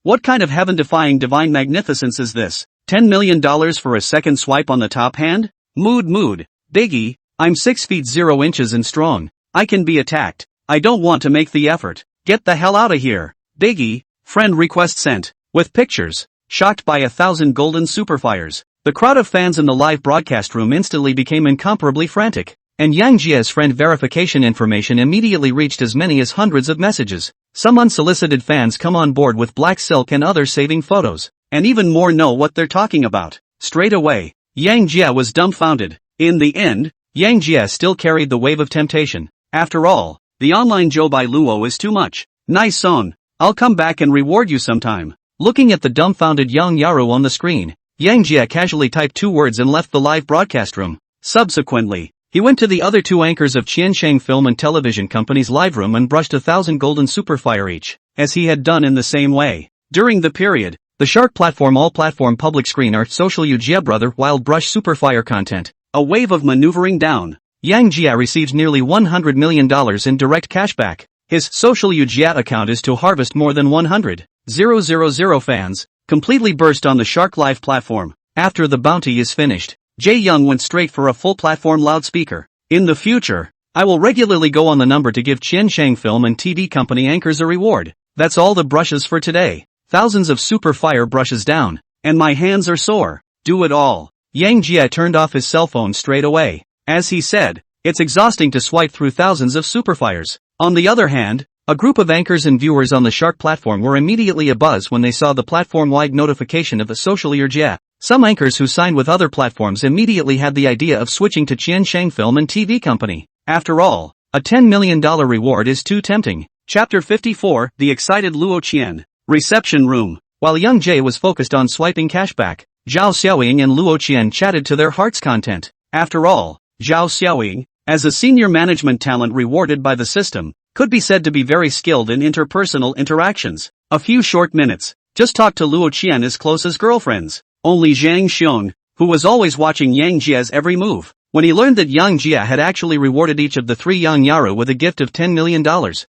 What kind of heaven-defying divine magnificence is this? $10 million for a second swipe on the top hand? Mood. Biggie, I'm 6 feet 0 inches and strong. I can be attacked. I don't want to make the effort. Get the hell out of here. Biggie, friend request sent. With pictures. Shocked by 1,000 golden superfires. The crowd of fans in the live broadcast room instantly became incomparably frantic. And Yang Jia's friend verification information immediately reached as many as hundreds of messages. Some unsolicited fans come on board with black silk and other saving photos. And even more know what they're talking about. Straight away, Yang Jia was dumbfounded. In the end, Yang Jia still carried the wave of temptation. After all, the online Joe by Luo is too much. Nice song. I'll come back and reward you sometime. Looking at the dumbfounded Yang Yaru on the screen, Yang Jia casually typed 2 words and left the live broadcast room. Subsequently, he went to the other 2 anchors of Qiansheng Film and Television Company's live room and brushed 1,000 golden superfire each, as he had done in the same way. During the period, the Shark platform all-platform public screen art social Yujie brother wild brush superfire content. A wave of maneuvering down. Yang Jia receives nearly $100 million in direct cashback. His social Yujie account is to harvest more than 100,000 fans, completely burst on the Shark Live platform. After the bounty is finished, Jae Young went straight for a full platform loudspeaker. In the future, I will regularly go on the number to give Qiansheng Film and TV Company anchors a reward. That's all the brushes for today. Thousands of super fire brushes down. And my hands are sore. Do it all. Yang Jie turned off his cell phone straight away. As he said, it's exhausting to swipe through thousands of superfires. On the other hand, a group of anchors and viewers on the Shark platform were immediately abuzz when they saw the platform-wide notification of the social Jie. Some anchors who signed with other platforms immediately had the idea of switching to Qiansheng Film and TV Company. After all, a $10 million reward is too tempting. Chapter 54, The Excited Luo Qian. Reception Room. While Young Jie was focused on swiping cashback, Zhao Xiaoying and Luo Qian chatted to their heart's content. After all, Zhao Xiaoying, as a senior management talent rewarded by the system, could be said to be very skilled in interpersonal interactions. A few short minutes, just talked to Luo Qian as close as girlfriends. Only Zhang Xiong, who was always watching Yang Jie's every move, when he learned that Yang Jie had actually rewarded each of the three young Yaru with a gift of $10 million,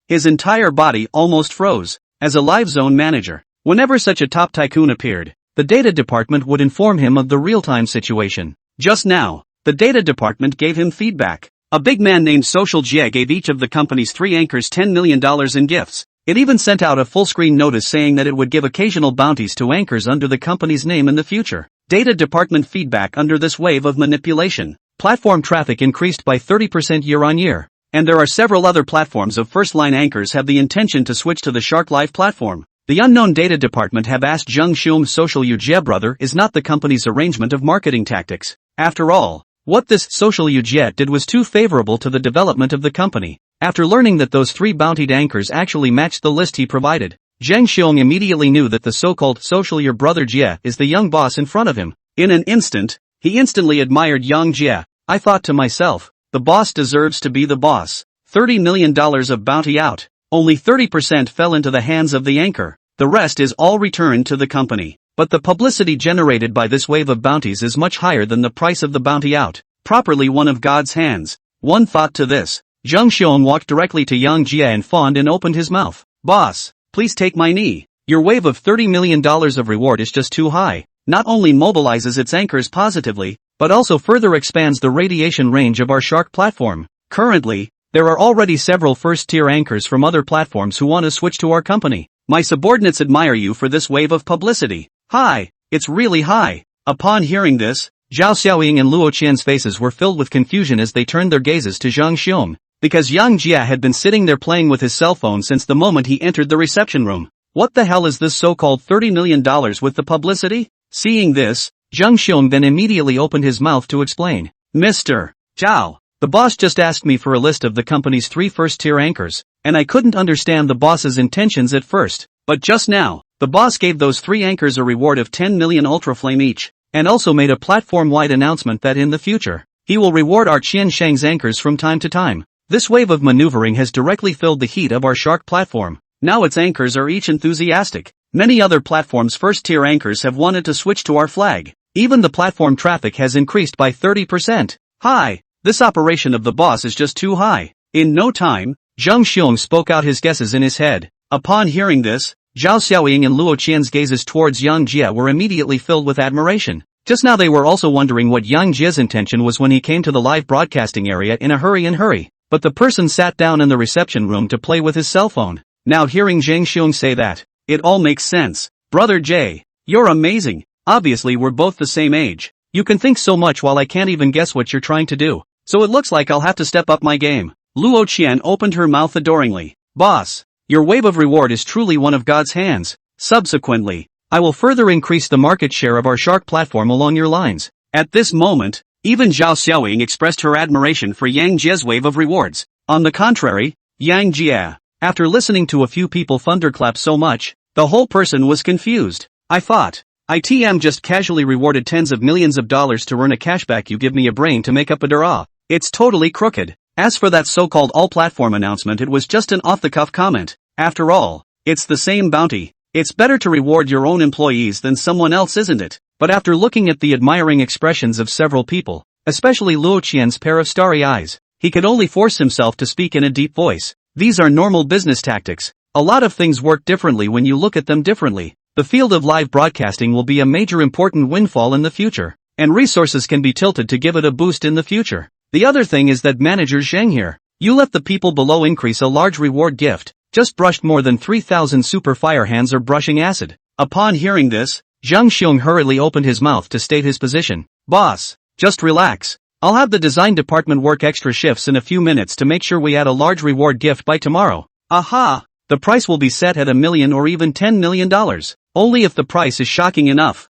his entire body almost froze. As a live zone manager, whenever such a top tycoon appeared, the data department would inform him of the real-time situation. Just now, the data department gave him feedback. A big man named Social Jie gave each of the company's three anchors $10 million in gifts. It even sent out a full-screen notice saying that it would give occasional bounties to anchors under the company's name in the future. Data department feedback under this wave of manipulation. Platform traffic increased by 30% year-on-year. And there are several other platforms of first-line anchors have the intention to switch to the Shark Live platform. The unknown data department have asked Zheng Xium's social Jie brother is not the company's arrangement of marketing tactics. After all, what this social Jie did was too favorable to the development of the company. After learning that those three bountied anchors actually matched the list he provided, Zheng Xiong immediately knew that the so-called social brother Jie is the young boss in front of him. In an instant, he instantly admired Yang Jie. I thought to myself, the boss deserves to be the boss. $30 million of bounty out. Only 30% fell into the hands of the anchor. The rest is all returned to the company. But the publicity generated by this wave of bounties is much higher than the price of the bounty out. Properly one of God's hands. One thought to this. Zheng Xiong walked directly to Yang Jie and fawned and opened his mouth. Boss, please take my knee. Your wave of $30 million of reward is just too high. Not only mobilizes its anchors positively, but also further expands the radiation range of our Shark platform. Currently, there are already several first-tier anchors from other platforms who want to switch to our company. My subordinates admire you for this wave of publicity. High, it's really high. Upon hearing this, Zhao Xiaoying and Luo Qian's faces were filled with confusion as they turned their gazes to Zheng Xiong, because Yang Jie had been sitting there playing with his cell phone since the moment he entered the reception room. What the hell is this so-called $30 million with the publicity? Seeing this, Zheng Xiong then immediately opened his mouth to explain. Mr. Zhao, the boss just asked me for a list of the company's three first-tier anchors, and I couldn't understand the boss's intentions at first. But just now, the boss gave those three anchors a reward of 10 million Ultraflame each, and also made a platform-wide announcement that in the future, he will reward our Qiansheng's anchors from time to time. This wave of maneuvering has directly filled the heat of our Shark platform. Now its anchors are each enthusiastic. Many other platforms' first-tier anchors have wanted to switch to our flag. Even the platform traffic has increased by 30%. Hi, this operation of the boss is just too high. In no time, Zheng Xiong spoke out his guesses in his head. Upon hearing this, Zhao Xiaoying and Luo Qian's gazes towards Yang Jie were immediately filled with admiration. Just now they were also wondering what Yang Jie's intention was when he came to the live broadcasting area in a hurry. But the person sat down in the reception room to play with his cell phone. Now hearing Zheng Xiong say that, it all makes sense. Brother Jie, you're amazing. Obviously we're both the same age. You can think so much while I can't even guess what you're trying to do. So it looks like I'll have to step up my game. Luo Qian opened her mouth adoringly. Boss, your wave of reward is truly one of God's hands. Subsequently, I will further increase the market share of our Shark platform along your lines. At this moment, even Zhao Xiaoying expressed her admiration for Yang Jie's wave of rewards. On the contrary, Yang Jie, after listening to a few people thunderclap so much, the whole person was confused. I thought, ITM just casually rewarded tens of millions of dollars to earn a cashback. You give me a brain to make up a dara. It's totally crooked. As for that so-called all-platform announcement, it was just an off-the-cuff comment. After all, it's the same bounty. It's better to reward your own employees than someone else, isn't it? But after looking at the admiring expressions of several people, especially Luo Qian's pair of starry eyes, he could only force himself to speak in a deep voice. These are normal business tactics. A lot of things work differently when you look at them differently. The field of live broadcasting will be a major important windfall in the future, and resources can be tilted to give it a boost in the future. The other thing is that manager Zheng here, You let the people below increase a large reward gift, just brushed more than 3,000 super fire hands are brushing acid. Upon hearing this, Zhang Xiong hurriedly opened his mouth to state his position. Boss, just relax. I'll have the design department work extra shifts in a few minutes to make sure we add a large reward gift by tomorrow. Aha! The price will be set at $1 million or even $10 million. Only if the price is shocking enough.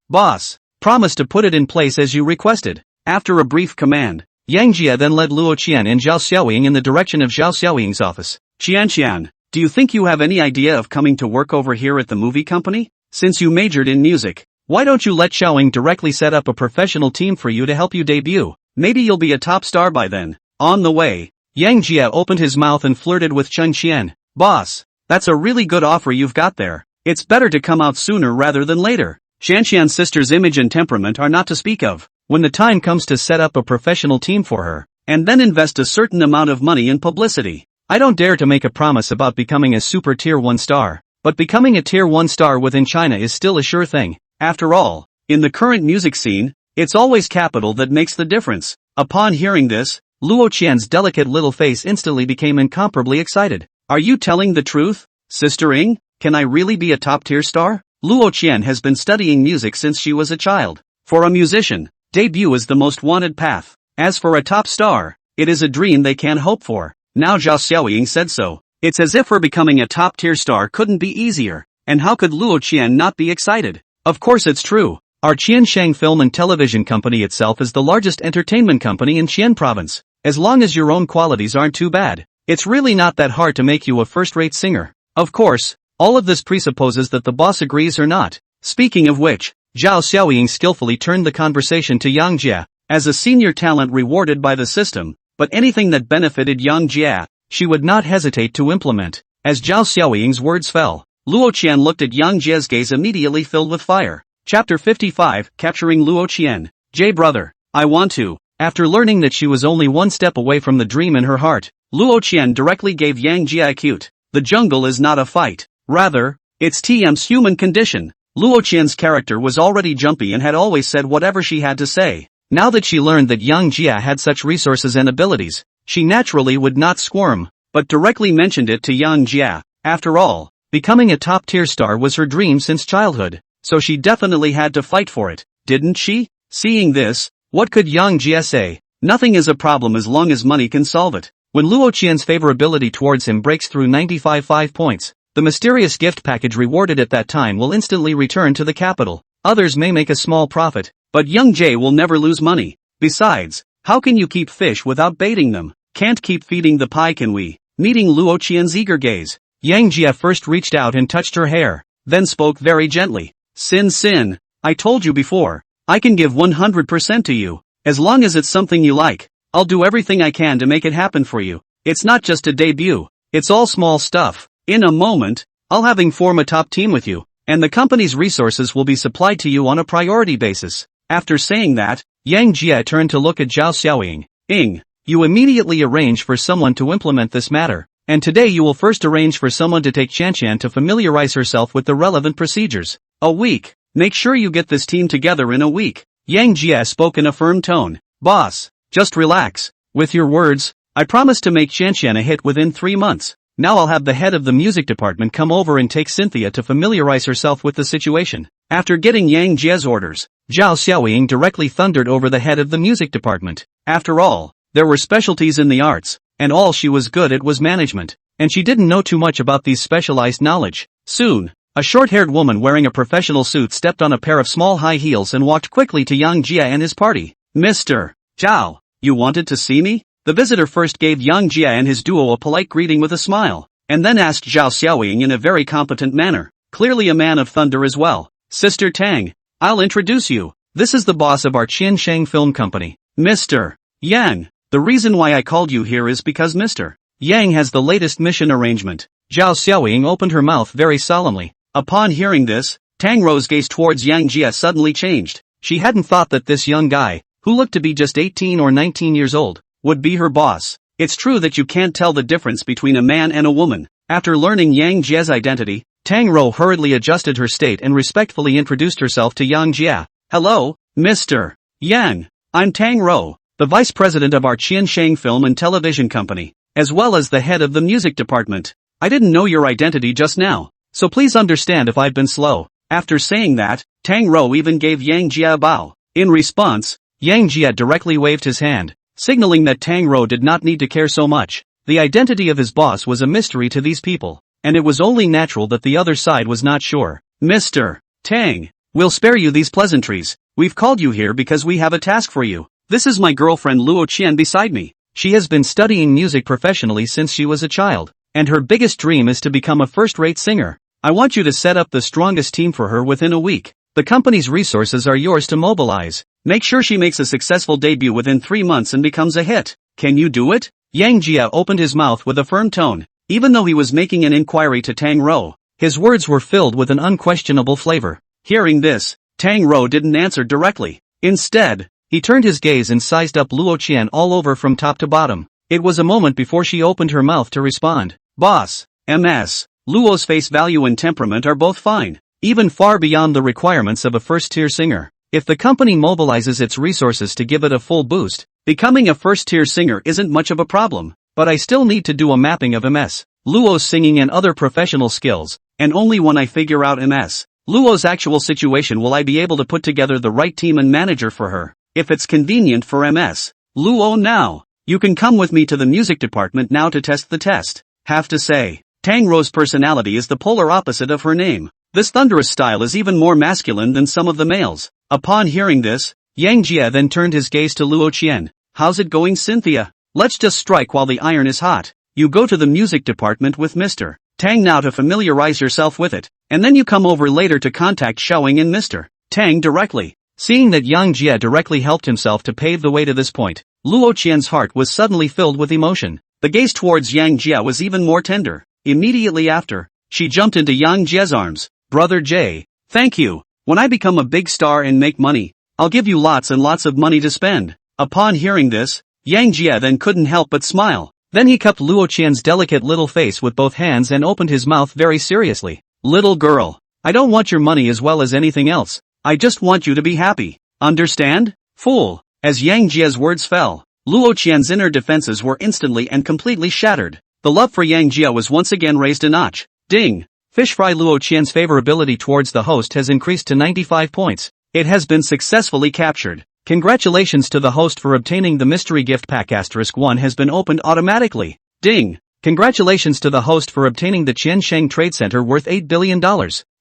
Boss, promise to put it in place as you requested. After a brief command, Yang Jia then led Luo Qian and Zhao Xiaoying in the direction of Zhao Xiaoying's office. Qian, do you think you have any idea of coming to work over here at the movie company? Since you majored in music, why don't you let Xiaoying directly set up a professional team for you to help you debut? Maybe you'll be a top star by then. On the way, Yang Jia opened his mouth and flirted with Chen Qian. Boss, that's a really good offer you've got there. It's better to come out sooner rather than later. Qian's sister's image and temperament are not to speak of. When the time comes to set up a professional team for her, and then invest a certain amount of money in publicity. I don't dare to make a promise about becoming a super tier 1 star, but becoming a tier 1 star within China is still a sure thing. After all, in the current music scene, it's always capital that makes the difference. Upon hearing this, Luo Qian's delicate little face instantly became incomparably excited. Are you telling the truth, Sister Ing? Can I really be a top tier star? Luo Qian has been studying music since she was a child. For a musician, debut is the most wanted path. As for a top star, it is a dream they can hope for. Now Zhao Xiaoying said so. It's as if her becoming a top tier star couldn't be easier. And how could Luo Qian not be excited? Of course it's true. Our Qianshang Film and Television Company itself is the largest entertainment company in Qian Province. As long as your own qualities aren't too bad, it's really not that hard to make you a first-rate singer. Of course, all of this presupposes that the boss agrees or not. Speaking of which, Zhao Xiaoying skillfully turned the conversation to Yang Jia, as a senior talent rewarded by the system, but anything that benefited Yang Jia, she would not hesitate to implement. As Zhao Xiaoying's words fell, Luo Qian looked at Yang Jia's gaze immediately filled with fire. Chapter 55, Capturing Luo Qian. Brother, I want to. After learning that she was only one step away from the dream in her heart, Luo Qian directly gave Yang Jia a cute. The jungle is not a fight. Rather, it's TM's human condition. Luo Qian's character was already jumpy and had always said whatever she had to say. Now that she learned that Yang Jia had such resources and abilities, she naturally would not squirm, but directly mentioned it to Yang Jia. After all, becoming a top-tier star was her dream since childhood, so she definitely had to fight for it, didn't she? Seeing this, what could Yang Jia say? Nothing is a problem as long as money can solve it. When Luo Qian's favorability towards him breaks through 95 points, the mysterious gift package rewarded at that time will instantly return to the capital. Others may make a small profit, but Young Jay will never lose money. Besides, how can you keep fish without baiting them? Can't keep feeding the pie, can we? Meeting Luo Qian's eager gaze, Yang Jia first reached out and touched her hair, then spoke very gently. Sin, I told you before, I can give 100% to you. As long as it's something you like, I'll do everything I can to make it happen for you. It's not just a debut, it's all small stuff. In a moment, I'll form a top team with you, and the company's resources will be supplied to you on a priority basis. After saying that, Yang Jia turned to look at Zhao Xiaoying. Ing, you immediately arrange for someone to implement this matter, and today you will first arrange for someone to take Qianqian to familiarize herself with the relevant procedures. A week. Make sure you get this team together in a week. Yang Jia spoke in a firm tone. Boss, just relax. With your words, I promise to make Qianqian a hit within 3 months. Now I'll have the head of the music department come over and take Cynthia to familiarize herself with the situation. After getting Yang Jia's orders, Zhao Xiaoying directly thundered over the head of the music department. After all, there were specialties in the arts, and all she was good at was management, and she didn't know too much about these specialized knowledge. Soon, a short-haired woman wearing a professional suit stepped on a pair of small high heels and walked quickly to Yang Jia and his party. Mr. Zhao, you wanted to see me? The visitor first gave Yang Jia and his duo a polite greeting with a smile, and then asked Zhao Xiaoying in a very competent manner, clearly a man of thunder as well. Sister Tang, I'll introduce you. This is the boss of our Qianshang Film Company, Mr. Yang. The reason why I called you here is because Mr. Yang has the latest mission arrangement. Zhao Xiaoying opened her mouth very solemnly. Upon hearing this, Tang Ro's gaze towards Yang Jia suddenly changed. She hadn't thought that this young guy, who looked to be just 18 or 19 years old, would be her boss. It's true that you can't tell the difference between a man and a woman. After learning Yang Jia's identity, Tang Ro hurriedly adjusted her state and respectfully introduced herself to Yang Jia. Hello, Mr. Yang. I'm Tang Ro, the vice president of our Qiansheng Film and Television Company, as well as the head of the music department. I didn't know your identity just now, so please understand if I've been slow." After saying that, Tang Rou even gave Yang Jia a bow. In response, Yang Jia directly waved his hand, signaling that Tang Rou did not need to care so much. The identity of his boss was a mystery to these people, and it was only natural that the other side was not sure. "Mr. Tang, we'll spare you these pleasantries. We've called you here because we have a task for you. This is my girlfriend Luo Qian beside me. She has been studying music professionally since she was a child, and her biggest dream is to become a first-rate singer. I want you to set up the strongest team for her within a week. The company's resources are yours to mobilize. Make sure she makes a successful debut within 3 months and becomes a hit. Can you do it?" Yang Jia opened his mouth with a firm tone, even though he was making an inquiry to Tang Rou. His words were filled with an unquestionable flavor. Hearing this, Tang Rou didn't answer directly. Instead, he turned his gaze and sized up Luo Qian all over from top to bottom. It was a moment before she opened her mouth to respond. "Boss, MS. Luo's face value and temperament are both fine, even far beyond the requirements of a first-tier singer. If the company mobilizes its resources to give it a full boost, becoming a first-tier singer isn't much of a problem, but I still need to do a mapping of MS. Luo's singing and other professional skills, and only when I figure out MS. Luo's actual situation will I be able to put together the right team and manager for her. If it's convenient for MS. Luo now, you can come with me to the music department now to test the test." Have to say, Tang Rou's personality is the polar opposite of her name. This thunderous style is even more masculine than some of the males. Upon hearing this, Yang Jia then turned his gaze to Luo Qian. "How's it going, Cynthia? Let's just strike while the iron is hot. You go to the music department with Mr. Tang now to familiarize yourself with it, and then you come over later to contact Xiaoying and Mr. Tang directly." Seeing that Yang Jia directly helped himself to pave the way to this point, Luo Qian's heart was suddenly filled with emotion. The gaze towards Yang Jia was even more tender. Immediately after, she jumped into Yang Jia's arms. "Brother Jay, thank you. When I become a big star and make money, I'll give you lots and lots of money to spend." Upon hearing this, Yang Jia then couldn't help but smile. Then he cupped Luo Qian's delicate little face with both hands and opened his mouth very seriously. "Little girl, I don't want your money as well as anything else. I just want you to be happy. Understand? Fool." As Yang Jia's words fell, Luo Qian's inner defenses were instantly and completely shattered. The love for Yang Jia was once again raised a notch. Ding! Fish Fry Luo Qian's favorability towards the host has increased to 95 points. It has been successfully captured. Congratulations to the host for obtaining the mystery gift pack. *1 has been opened automatically. Ding! Congratulations to the host for obtaining the Qiansheng Trade Center worth $8 billion.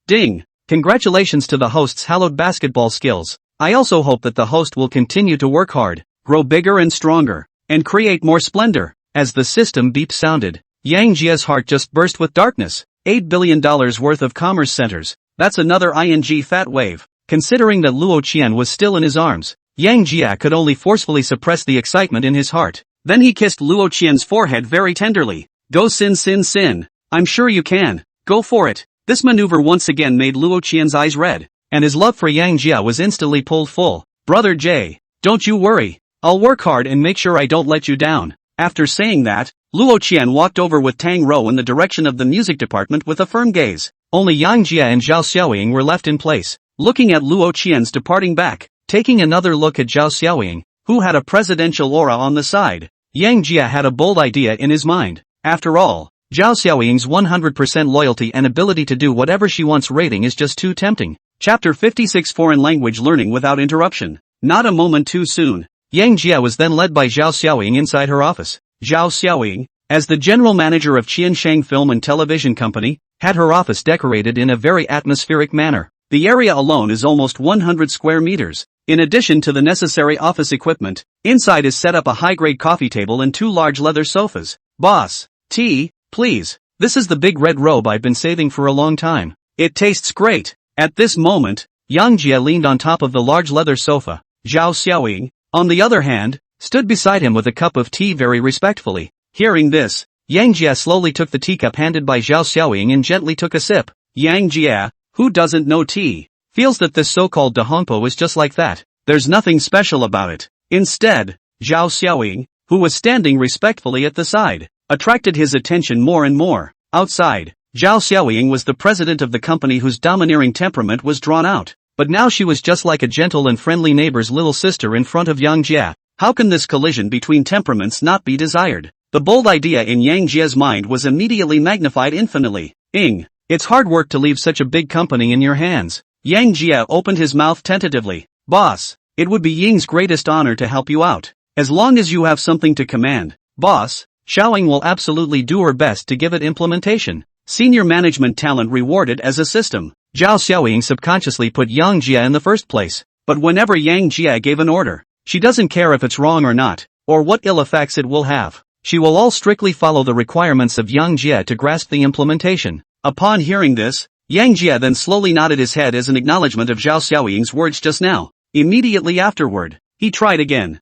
Ding! Congratulations to the host's hallowed basketball skills. I also hope that the host will continue to work hard, grow bigger and stronger, and create more splendor. As the system beep sounded, Yang Jia's heart just burst with darkness. $8 billion worth of commerce centers. That's another fat wave. Considering that Luo Qian was still in his arms, Yang Jia could only forcefully suppress the excitement in his heart. Then he kissed Luo Qian's forehead very tenderly. "Go sin sin sin. I'm sure you can. Go for it." This maneuver once again made Luo Qian's eyes red, and his love for Yang Jia was instantly pulled full. "Brother Jay, don't you worry. I'll work hard and make sure I don't let you down." After saying that, Luo Qian walked over with Tang Rou in the direction of the music department with a firm gaze. Only Yang Jia and Zhao Xiaoying were left in place, looking at Luo Qian's departing back. Taking another look at Zhao Xiaoying, who had a presidential aura on the side, Yang Jia had a bold idea in his mind. After all, Zhao Xiaoying's 100% loyalty and ability to do whatever she wants rating is just too tempting. Chapter 56 Foreign Language Learning Without Interruption. Not a moment too soon. Yang Jia was then led by Zhao Xiaoying inside her office. Zhao Xiaoying, as the general manager of Qiansheng Film and Television Company, had her office decorated in a very atmospheric manner. The area alone is almost 100 square meters. In addition to the necessary office equipment, inside is set up a high-grade coffee table and 2 large leather sofas. "Boss, tea, please. This is the big red robe I've been saving for a long time. It tastes great." At this moment, Yang Jia leaned on top of the large leather sofa. Zhao Xiaoying, on the other hand, stood beside him with a cup of tea very respectfully. Hearing this, Yang Jia slowly took the teacup handed by Zhao Xiaoying and gently took a sip. Yang Jia, who doesn't know tea, feels that this so-called dahongpo is just like that. There's nothing special about it. Instead, Zhao Xiaoying, who was standing respectfully at the side, attracted his attention more and more. Outside, Zhao Xiaoying was the president of the company whose domineering temperament was drawn out, but now she was just like a gentle and friendly neighbor's little sister in front of Yang Jia. How can this collision between temperaments not be desired? The bold idea in Yang Jie's mind was immediately magnified infinitely. It's hard work to leave such a big company in your hands. Yang Jie opened his mouth tentatively. Boss, it would be Ying's greatest honor to help you out. As long as you have something to command. Boss, Xiaoying will absolutely do her best to give it implementation. Senior management talent rewarded as a system. Zhao Xiaoying subconsciously put Yang Jie in the first place. But whenever Yang Jie gave an order, she doesn't care if it's wrong or not, or what ill effects it will have. She will all strictly follow the requirements of Yang Jie to grasp the implementation. Upon hearing this, Yang Jie then slowly nodded his head as an acknowledgement of Zhao Xiaoying's words just now. Immediately afterward, he tried again.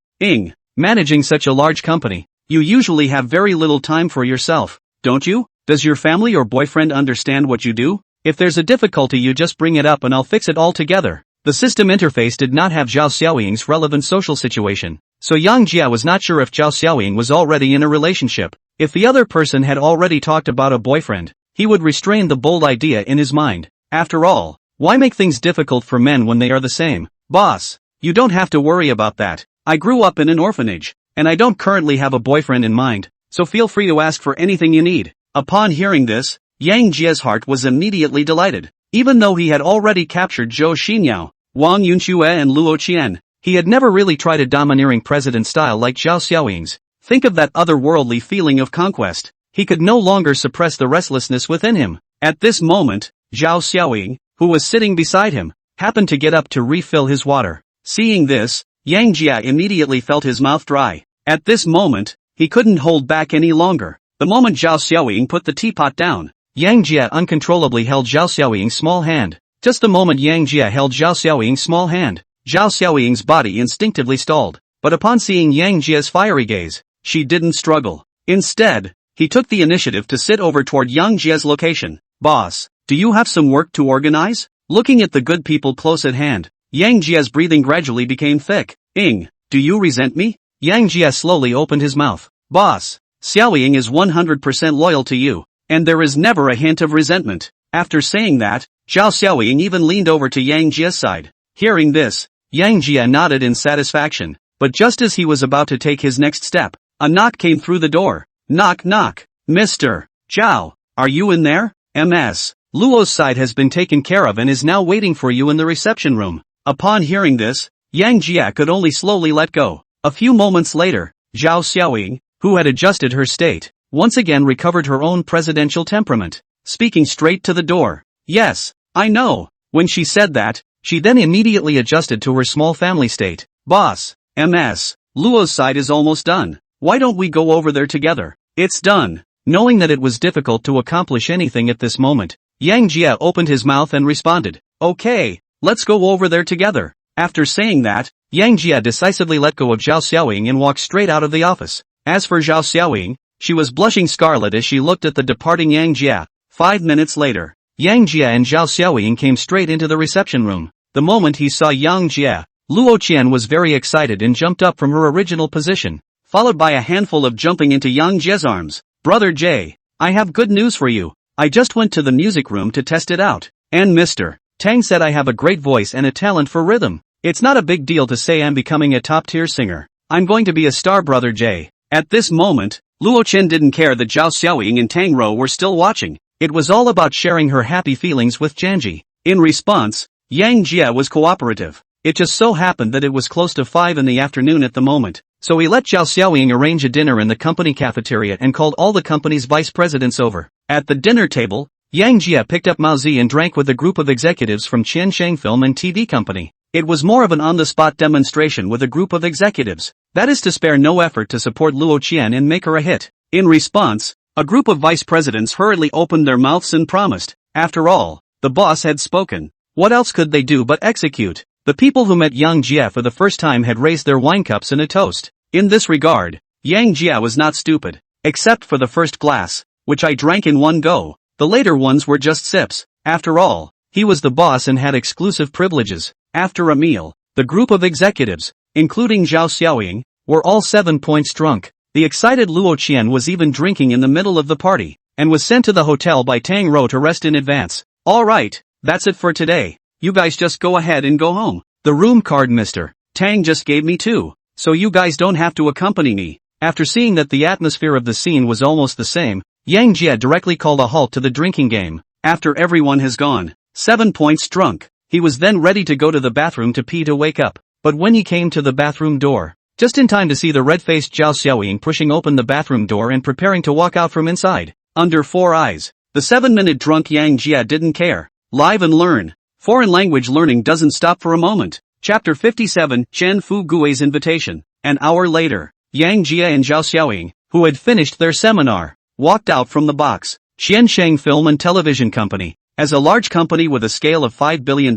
Managing such a large company, you usually have very little time for yourself, don't you? Does your family or boyfriend understand what you do? If there's a difficulty, you just bring it up and I'll fix it all together. The system interface did not have Zhao Xiaoying's relevant social situation, so Yang Jie was not sure if Zhao Xiaoying was already in a relationship. If the other person had already talked about a boyfriend, he would restrain the bold idea in his mind. After all, why make things difficult for men when they are the same? Boss, you don't have to worry about that. I grew up in an orphanage, and I don't currently have a boyfriend in mind, so feel free to ask for anything you need. Upon hearing this, Yang Jie's heart was immediately delighted. Even though he had already captured Zhou Xinyao, Wang Yunxue and Luo Qian, he had never really tried a domineering president style like Zhao Xiaoying's. Think of that otherworldly feeling of conquest. He could no longer suppress the restlessness within him. At this moment, Zhao Xiaoying, who was sitting beside him, happened to get up to refill his water. Seeing this, Yang Jie immediately felt his mouth dry. At this moment, he couldn't hold back any longer. The moment Zhao Xiaoying put the teapot down, Yang Jie uncontrollably held Zhao Xiaoying's small hand. Just the moment Yang Jie held Zhao Xiaoying's small hand, Zhao Xiaoying's body instinctively stalled. But upon seeing Yang Jie's fiery gaze, she didn't struggle. Instead, he took the initiative to sit over toward Yang Jie's location. Boss, do you have some work to organize? Looking at the good people close at hand, Yang Jie's breathing gradually became thick. Do you resent me? Yang Jie slowly opened his mouth. Boss, Xiaoying is 100% loyal to you, and there is never a hint of resentment. After saying that, Zhao Xiaoying even leaned over to Yang Jie's side. Hearing this, Yang Jie nodded in satisfaction, but just as he was about to take his next step, a knock came through the door. Knock knock. Mr. Zhao, are you in there? Ms. Luo's side has been taken care of and is now waiting for you in the reception room. Upon hearing this, Yang Jie could only slowly let go. A few moments later, Zhao Xiaoying, who had adjusted her state, once again recovered her own presidential temperament, speaking straight to the door. Yes, I know. When she said that, she then immediately adjusted to her small family state. Boss, Ms. Luo's side is almost done. Why don't we go over there together? It's done. Knowing that it was difficult to accomplish anything at this moment, Yang Jie opened his mouth and responded. Okay, let's go over there together. After saying that, Yang Jie decisively let go of Zhao Xiaoying and walked straight out of the office. As for Zhao Xiaoying, she was blushing scarlet as she looked at the departing Yang Jie. 5 minutes later, Yang Jie and Zhao Xiaoying came straight into the reception room. The moment he saw Yang Jie, Luo Qian was very excited and jumped up from her original position, followed by a handful of jumping into Yang Jie's arms. Brother Jie, I have good news for you. I just went to the music room to test it out, and Mr. Tang said I have a great voice and a talent for rhythm. It's not a big deal to say I'm becoming a top-tier singer. I'm going to be a star, Brother Jie. At this moment, Luo Qian didn't care that Zhao Xiaoying and Tang Rou were still watching. It was all about sharing her happy feelings with Janji. In response, Yang Jie was cooperative. It just so happened that it was close to 5 in the afternoon at the moment, so he let Zhao Xiaoying arrange a dinner in the company cafeteria and called all the company's vice presidents over. At the dinner table, Yang Jie picked up Mao Zi and drank with a group of executives from Qiansheng Film and TV Company. It was more of an on-the-spot demonstration with a group of executives. That is to spare no effort to support Luo Qian and make her a hit. In response, a group of vice presidents hurriedly opened their mouths and promised. After all, the boss had spoken. What else could they do but execute? The people who met Yang Jie for the first time had raised their wine cups in a toast. In this regard, Yang Jie was not stupid. Except for the first glass, which I drank in one go. The later ones were just sips. After all, he was the boss and had exclusive privileges. After a meal, the group of executives, including Zhao Xiaoying, were all 7 points drunk. The excited Luo Qian was even drinking in the middle of the party, and was sent to the hotel by Tang Rou to rest in advance. Alright, that's it for today. You guys just go ahead and go home. The room card Mr. Tang just gave me too. so you guys don't have to accompany me. After seeing that the atmosphere of the scene was almost the same, Yang Jia directly called a halt to the drinking game. After everyone has gone, 7 points drunk, he was then ready to go to the bathroom to pee to wake up. But when he came to the bathroom door, just in time to see the red-faced Zhao Xiaoying pushing open the bathroom door and preparing to walk out from inside, under 4 eyes, the 7-minute drunk Yang Jia didn't care. Live and learn. Foreign language learning doesn't stop for a moment. Chapter 57, Chen Fu Gui's Invitation. An hour later, Yang Jia and Zhao Xiaoying, who had finished their seminar, walked out from the box. Qiansheng Film and Television Company, as a large company with a scale of $5 billion,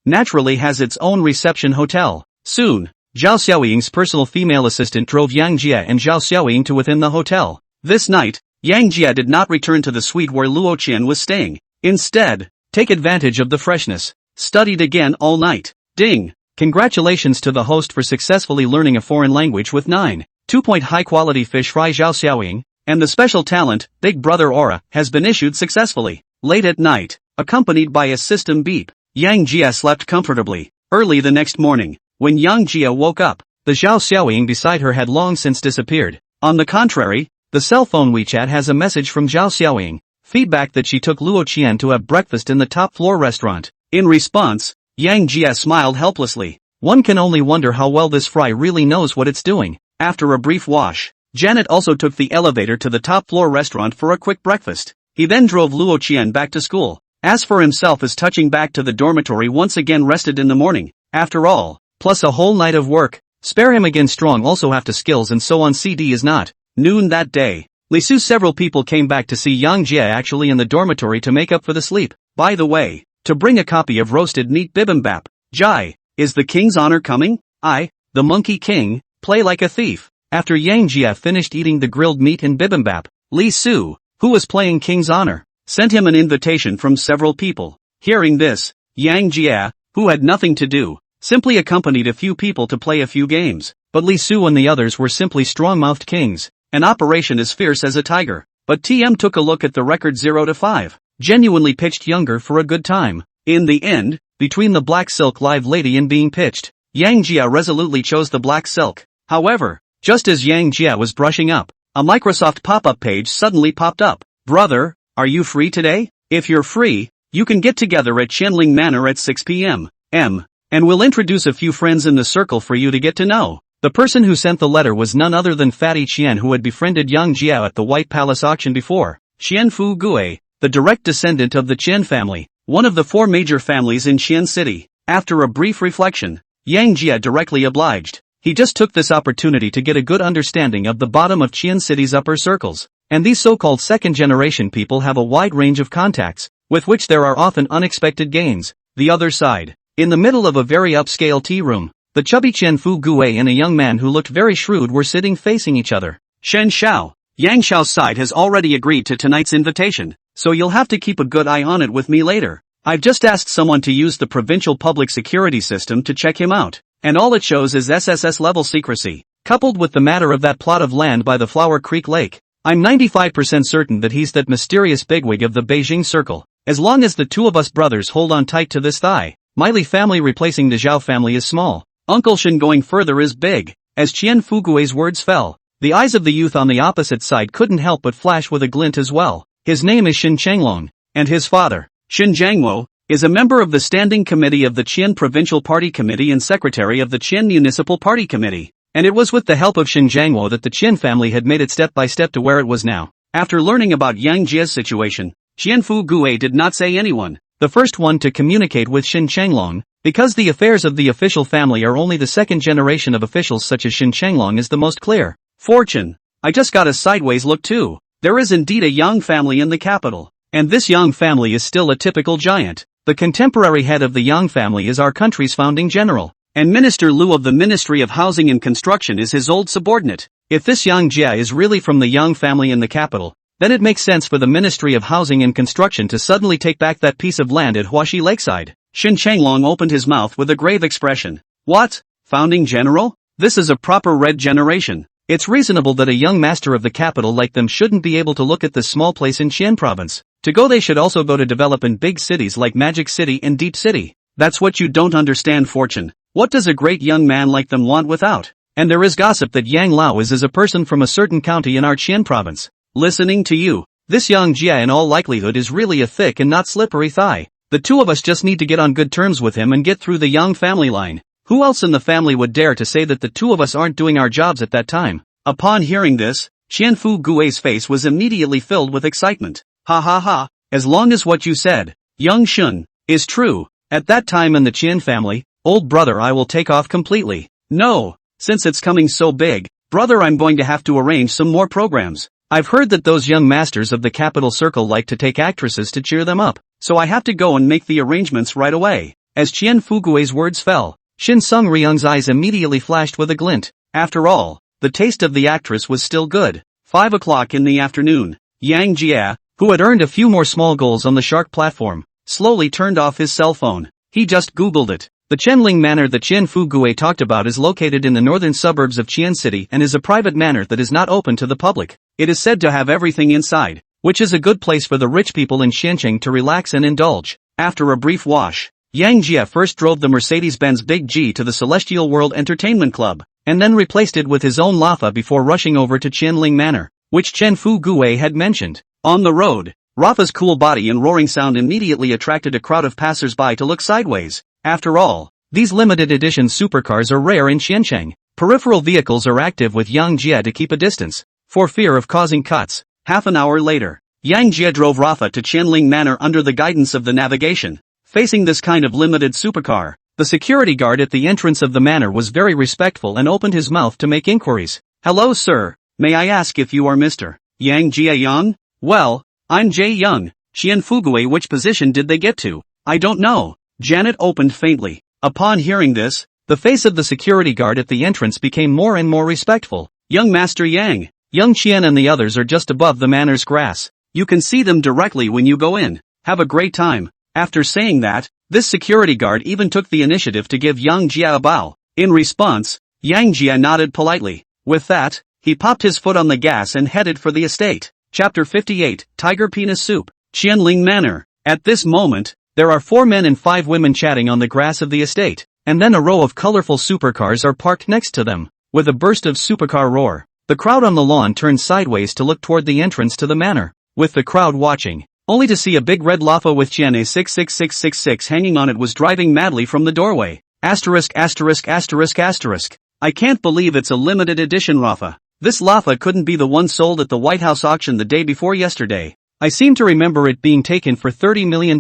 naturally has its own reception hotel. Soon, Zhao Xiaoying's personal female assistant drove Yang Jia and Zhao Xiaoying to within the hotel. This night, Yang Jia did not return to the suite where Luo Qian was staying. Instead, take advantage of the freshness, studied again all night. Ding! Congratulations to the host for successfully learning a foreign language with 9. 2-point high-quality fish fry Zhao Xiaoying, and the special talent, Big Brother Aura, has been issued successfully. Late at night, accompanied by a system beep, Yang Jia slept comfortably. Early the next morning, when Yang Jia woke up, the Zhao Xiaoying beside her had long since disappeared. On the contrary, the cell phone WeChat has a message from Zhao Xiaoying, feedback that she took Luo Qian to have breakfast in the top-floor restaurant. In response, Yang Jia smiled helplessly. One can only wonder how well this fry really knows what it's doing. After a brief wash, Janet also took the elevator to the top-floor restaurant for a quick breakfast. He then drove Luo Qian back to school. As for himself, his touching back to the dormitory once again rested in the morning. After all, plus a whole night of work, spare him again strong also have to skills and so on CD is not. Noon that day, Li Su's several people came back to see Yang Jia actually in the dormitory to make up for the sleep. By the way, to bring a copy of roasted meat bibimbap. Jai, is the king's honor coming? I, the monkey king, play like a thief. After Yang Jia finished eating the grilled meat and bibimbap, Li Su, who was playing king's honor, sent him an invitation from several people. Hearing this, Yang Jia, who had nothing to do, simply accompanied a few people to play a few games. But Li Su and the others were simply strong-mouthed kings, an operation as fierce as a tiger. But TM took a look at the record 0 to 5, genuinely pitched younger for a good time. In the end, between the black silk live lady and being pitched, Yang Jia resolutely chose the black silk. However, just as Yang Jia was brushing up, a Microsoft pop-up page suddenly popped up. Brother, are you free today? If you're free, you can get together at Qianling Manor at 6 p.m. and we'll introduce a few friends in the circle for you to get to know. The person who sent the letter was none other than Fatty Qian, who had befriended Yang Jia at the White Palace auction before. Qian Fu Gui, the direct descendant of the Qian family, one of the 4 major families in Qian City. After a brief reflection, Yang Jia directly obliged. He just took this opportunity to get a good understanding of the bottom of Qian City's upper circles. And these so-called second-generation people have a wide range of contacts, with which there are often unexpected gains. The other side. In the middle of a very upscale tea room, the chubby Qian Fu Gui and a young man who looked very shrewd were sitting facing each other. Shen Xiao, Yang Xiao's side has already agreed to tonight's invitation, so you'll have to keep a good eye on it with me later. I've just asked someone to use the provincial public security system to check him out, and all it shows is SSS-level secrecy, coupled with the matter of that plot of land by the Flower Creek Lake. I'm 95% certain that he's that mysterious bigwig of the Beijing Circle. As long as the two of us brothers hold on tight to this thigh, my Li family replacing the Zhao family is small. Uncle Shen going further is big. As Qian Fugui's words fell, the eyes of the youth on the opposite side couldn't help but flash with a glint as well. His name is Shen Changlong, and his father, Shen Jiangwo, is a member of the Standing Committee of the Qian Provincial Party Committee and Secretary of the Qian Municipal Party Committee. And it was with the help of Shen Jiangwo that the Qian family had made it step by step to where it was now. After learning about Yang Jia's situation, Qian Fu Gui did not say anyone, the first one to communicate with Shen Changlong, because the affairs of the official family are only the second generation of officials such as Shen Changlong is the most clear. Fortune, I just got a sideways look too. There is indeed a Yang family in the capital, and this Yang family is still a typical giant. The contemporary head of the Yang family is our country's founding general, and Minister Liu of the Ministry of Housing and Construction is his old subordinate. If this Yang Jia is really from the Yang family in the capital, then it makes sense for the Ministry of Housing and Construction to suddenly take back that piece of land at Huaxi Lakeside. Shen Changlong opened his mouth with a grave expression. What? Founding general? This is a proper red generation. It's reasonable that a young master of the capital like them shouldn't be able to look at this small place in Qian province. To go they should also go to develop in big cities like Magic City and Deep City. That's what you don't understand, Fortune. What does a great young man like them want without? and there is gossip that Yang Lao is a person from a certain county in our Qian province. Listening to you, this Yang Jia in all likelihood is really a thick and not slippery thigh. The two of us just need to get on good terms with him and get through the Yang family line. Who else in the family would dare to say that the two of us aren't doing our jobs at that time? Upon hearing this, Qianfu Gui's face was immediately filled with excitement. Ha ha ha, as long as what you said, Young Shun, is true, at that time in the Qian family, old brother, I will take off completely. No, since it's coming so big, brother, I'm going to have to arrange some more programs. I've heard that those young masters of the capital circle like to take actresses to cheer them up, so I have to go and make the arrangements right away. As Qianfu Gui's words fell, Shin Sung Ryung's eyes immediately flashed with a glint. After all, the taste of the actress was still good. 5 o'clock in the afternoon, Yang Jia, who had earned a few more small goals on the Shark platform, slowly turned off his cell phone. He just googled it. The Chenling Manor that Qianfu Gui talked about is located in the northern suburbs of Qian City and is a private manor that is not open to the public. It is said to have everything inside, which is a good place for the rich people in Xiancheng to relax and indulge. After a brief wash, Yang Jia first drove the Mercedes-Benz Big G to the Celestial World Entertainment Club, and then replaced it with his own Lafa before rushing over to Qianling Manor, which Qianfu Gui had mentioned. On the road, Rafa's cool body and roaring sound immediately attracted a crowd of passers-by to look sideways. After all, these limited edition supercars are rare in Xiancheng. Peripheral vehicles are active with Yang Jia to keep a distance, for fear of causing cuts. Half an hour later, Yang Jia drove Rafa to Qianling Manor under the guidance of the navigation. Facing this kind of limited supercar, the security guard at the entrance of the manor was very respectful and opened his mouth to make inquiries. Hello sir, may I ask if you are Mr. Yang Jia Yang? Well, I'm Jay Young. Qianfu Gui, which position did they get to? I don't know. Janet opened faintly. Upon hearing this, the face of the security guard at the entrance became more and more respectful. Young Master Yang, Young Qian and the others are just above the manor's grass. You can see them directly when you go in. Have a great time. After saying that, this security guard even took the initiative to give Yang Jia a bow. In response, Yang Jia nodded politely. With that, he popped his foot on the gas and headed for the estate. Chapter 58, Tiger Penis Soup, Qianling Manor. At this moment, there are 4 men and 5 women chatting on the grass of the estate, and then a row of colorful supercars are parked next to them. With a burst of supercar roar, the crowd on the lawn turned sideways to look toward the entrance to the manor. With the crowd watching, only to see a big red Lafa with Qian 66666 hanging on it was driving madly from the doorway. Asterisk asterisk asterisk asterisk. I can't believe it's a limited edition Lafa. This Lafa couldn't be the one sold at the White House auction the day before yesterday. I seem to remember it being taken for $30 million.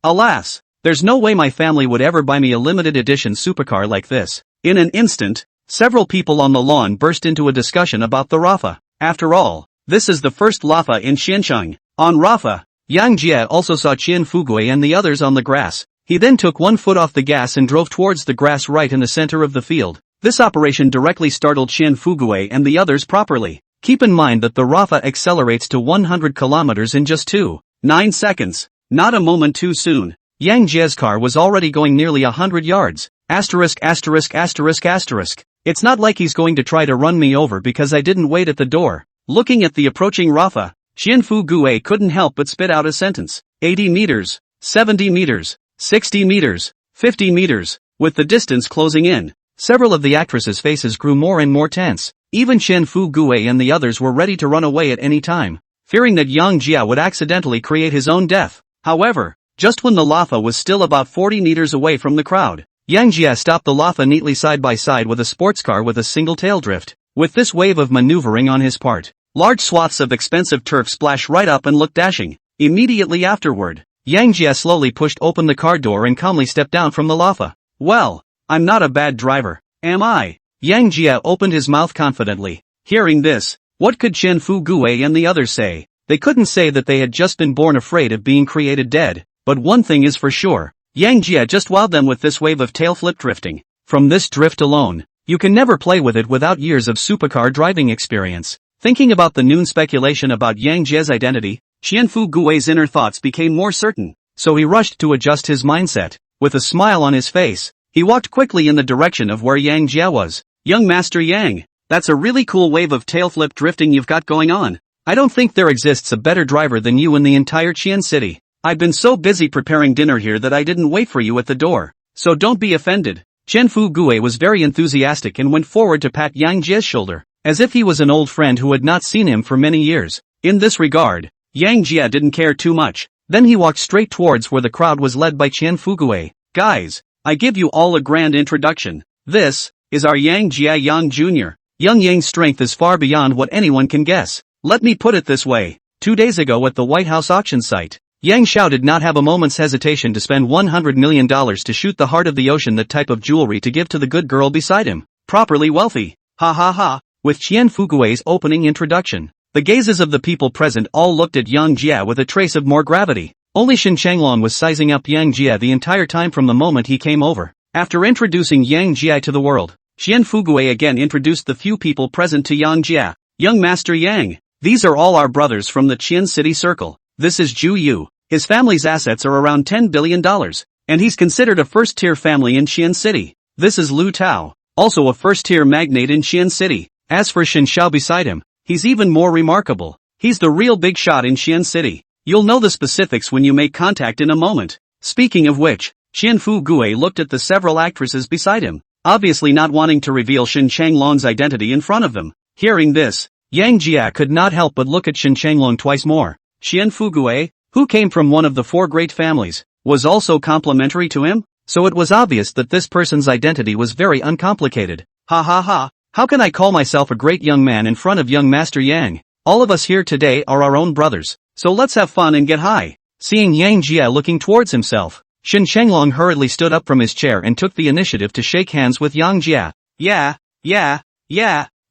Alas, there's no way my family would ever buy me a limited edition supercar like this. In an instant, several people on the lawn burst into a discussion about the Rafa. After all, this is the first Lafa in Xiancheng. On Rafa, Yang Jia also saw Qianfu Gui and the others on the grass. He then took one foot off the gas and drove towards the grass right in the center of the field. This operation directly startled Qianfu Gui and the others properly. Keep in mind that the Rafa accelerates to 100 kilometers in just 2.9 seconds. Not a moment too soon. Yang Jia's car was already going nearly 100 yards. Asterisk asterisk asterisk asterisk. It's not like he's going to try to run me over because I didn't wait at the door. Looking at the approaching Rafa, Qianfu Gui couldn't help but spit out a sentence. 80 meters, 70 meters, 60 meters, 50 meters. With the distance closing in, several of the actresses' faces grew more and more tense. Even Qianfu Gui and the others were ready to run away at any time, fearing that Yang Jia would accidentally create his own death. However, just when the Lafa was still about 40 meters away from the crowd, Yang Jia stopped the Lafa neatly side by side with a sports car with a single tail drift. With this wave of maneuvering on his part, large swaths of expensive turf splash right up and look dashing. Immediately afterward, Yang Jia slowly pushed open the car door and calmly stepped down from the Lafa. Well, I'm not a bad driver, am I? Yang Jia opened his mouth confidently. Hearing this, what could Qianfu Gui and the others say? They couldn't say that they had just been born afraid of being created dead, but one thing is for sure, Yang Jia just wowed them with this wave of tail flip drifting. From this drift alone, you can never play with it without years of supercar driving experience. Thinking about the noon speculation about Yang Jia's identity, Qianfu Gui's inner thoughts became more certain, so he rushed to adjust his mindset. With a smile on his face, he walked quickly in the direction of where Yang Jia was. Young Master Yang, that's a really cool wave of tail flip drifting you've got going on. I don't think there exists a better driver than you in the entire Qian city. I've been so busy preparing dinner here that I didn't wait for you at the door, so don't be offended. Chen Fu-gue was very enthusiastic and went forward to pat Yang Jie's shoulder, as if he was an old friend who had not seen him for many years. In this regard, Yang Jie didn't care too much. Then he walked straight towards where the crowd was led by Chen Fu-gue. Guys, I give you all a grand introduction. This is our Yang Jie Yang Jr. Young Yang's strength is far beyond what anyone can guess. Let me put it this way. 2 days ago at the White House auction site, Yang Xiao did not have a moment's hesitation to spend $100 million to shoot the heart of the ocean, that type of jewelry to give to the good girl beside him. Properly wealthy. Ha ha ha. With Chen Fu-gue's opening introduction, the gazes of the people present all looked at Yang Jie with a trace of more gravity. Only Shen Changlong was sizing up Yang Jie the entire time from the moment he came over. After introducing Yang Jie to the world, Chen Fu-gue again introduced the few people present to Yang Jie. Young Master Yang, these are all our brothers from the Qian City Circle. This is Zhu Yu. His family's assets are around $10 billion, and he's considered a first-tier family in Qian City. This is Lu Tao, also a first-tier magnate in Qian City. As for Shen Xiao beside him, he's even more remarkable. He's the real big shot in Qian City. You'll know the specifics when you make contact in a moment. Speaking of which, Chen Fu-gue looked at the several actresses beside him, obviously not wanting to reveal Shen Changlong's identity in front of them. Hearing this, Yang Jie could not help but look at Shen Changlong twice more. Chen Fu-gue, who came from one of the 4 great families, was also complimentary to him, so it was obvious that this person's identity was very uncomplicated. Ha ha ha, how can I call myself a great young man in front of young Master Yang? All of us here today are our own brothers, so let's have fun and get high. Seeing Yang Jie looking towards himself, Shen Changlong hurriedly stood up from his chair and took the initiative to shake hands with Yang Jie. Yeah.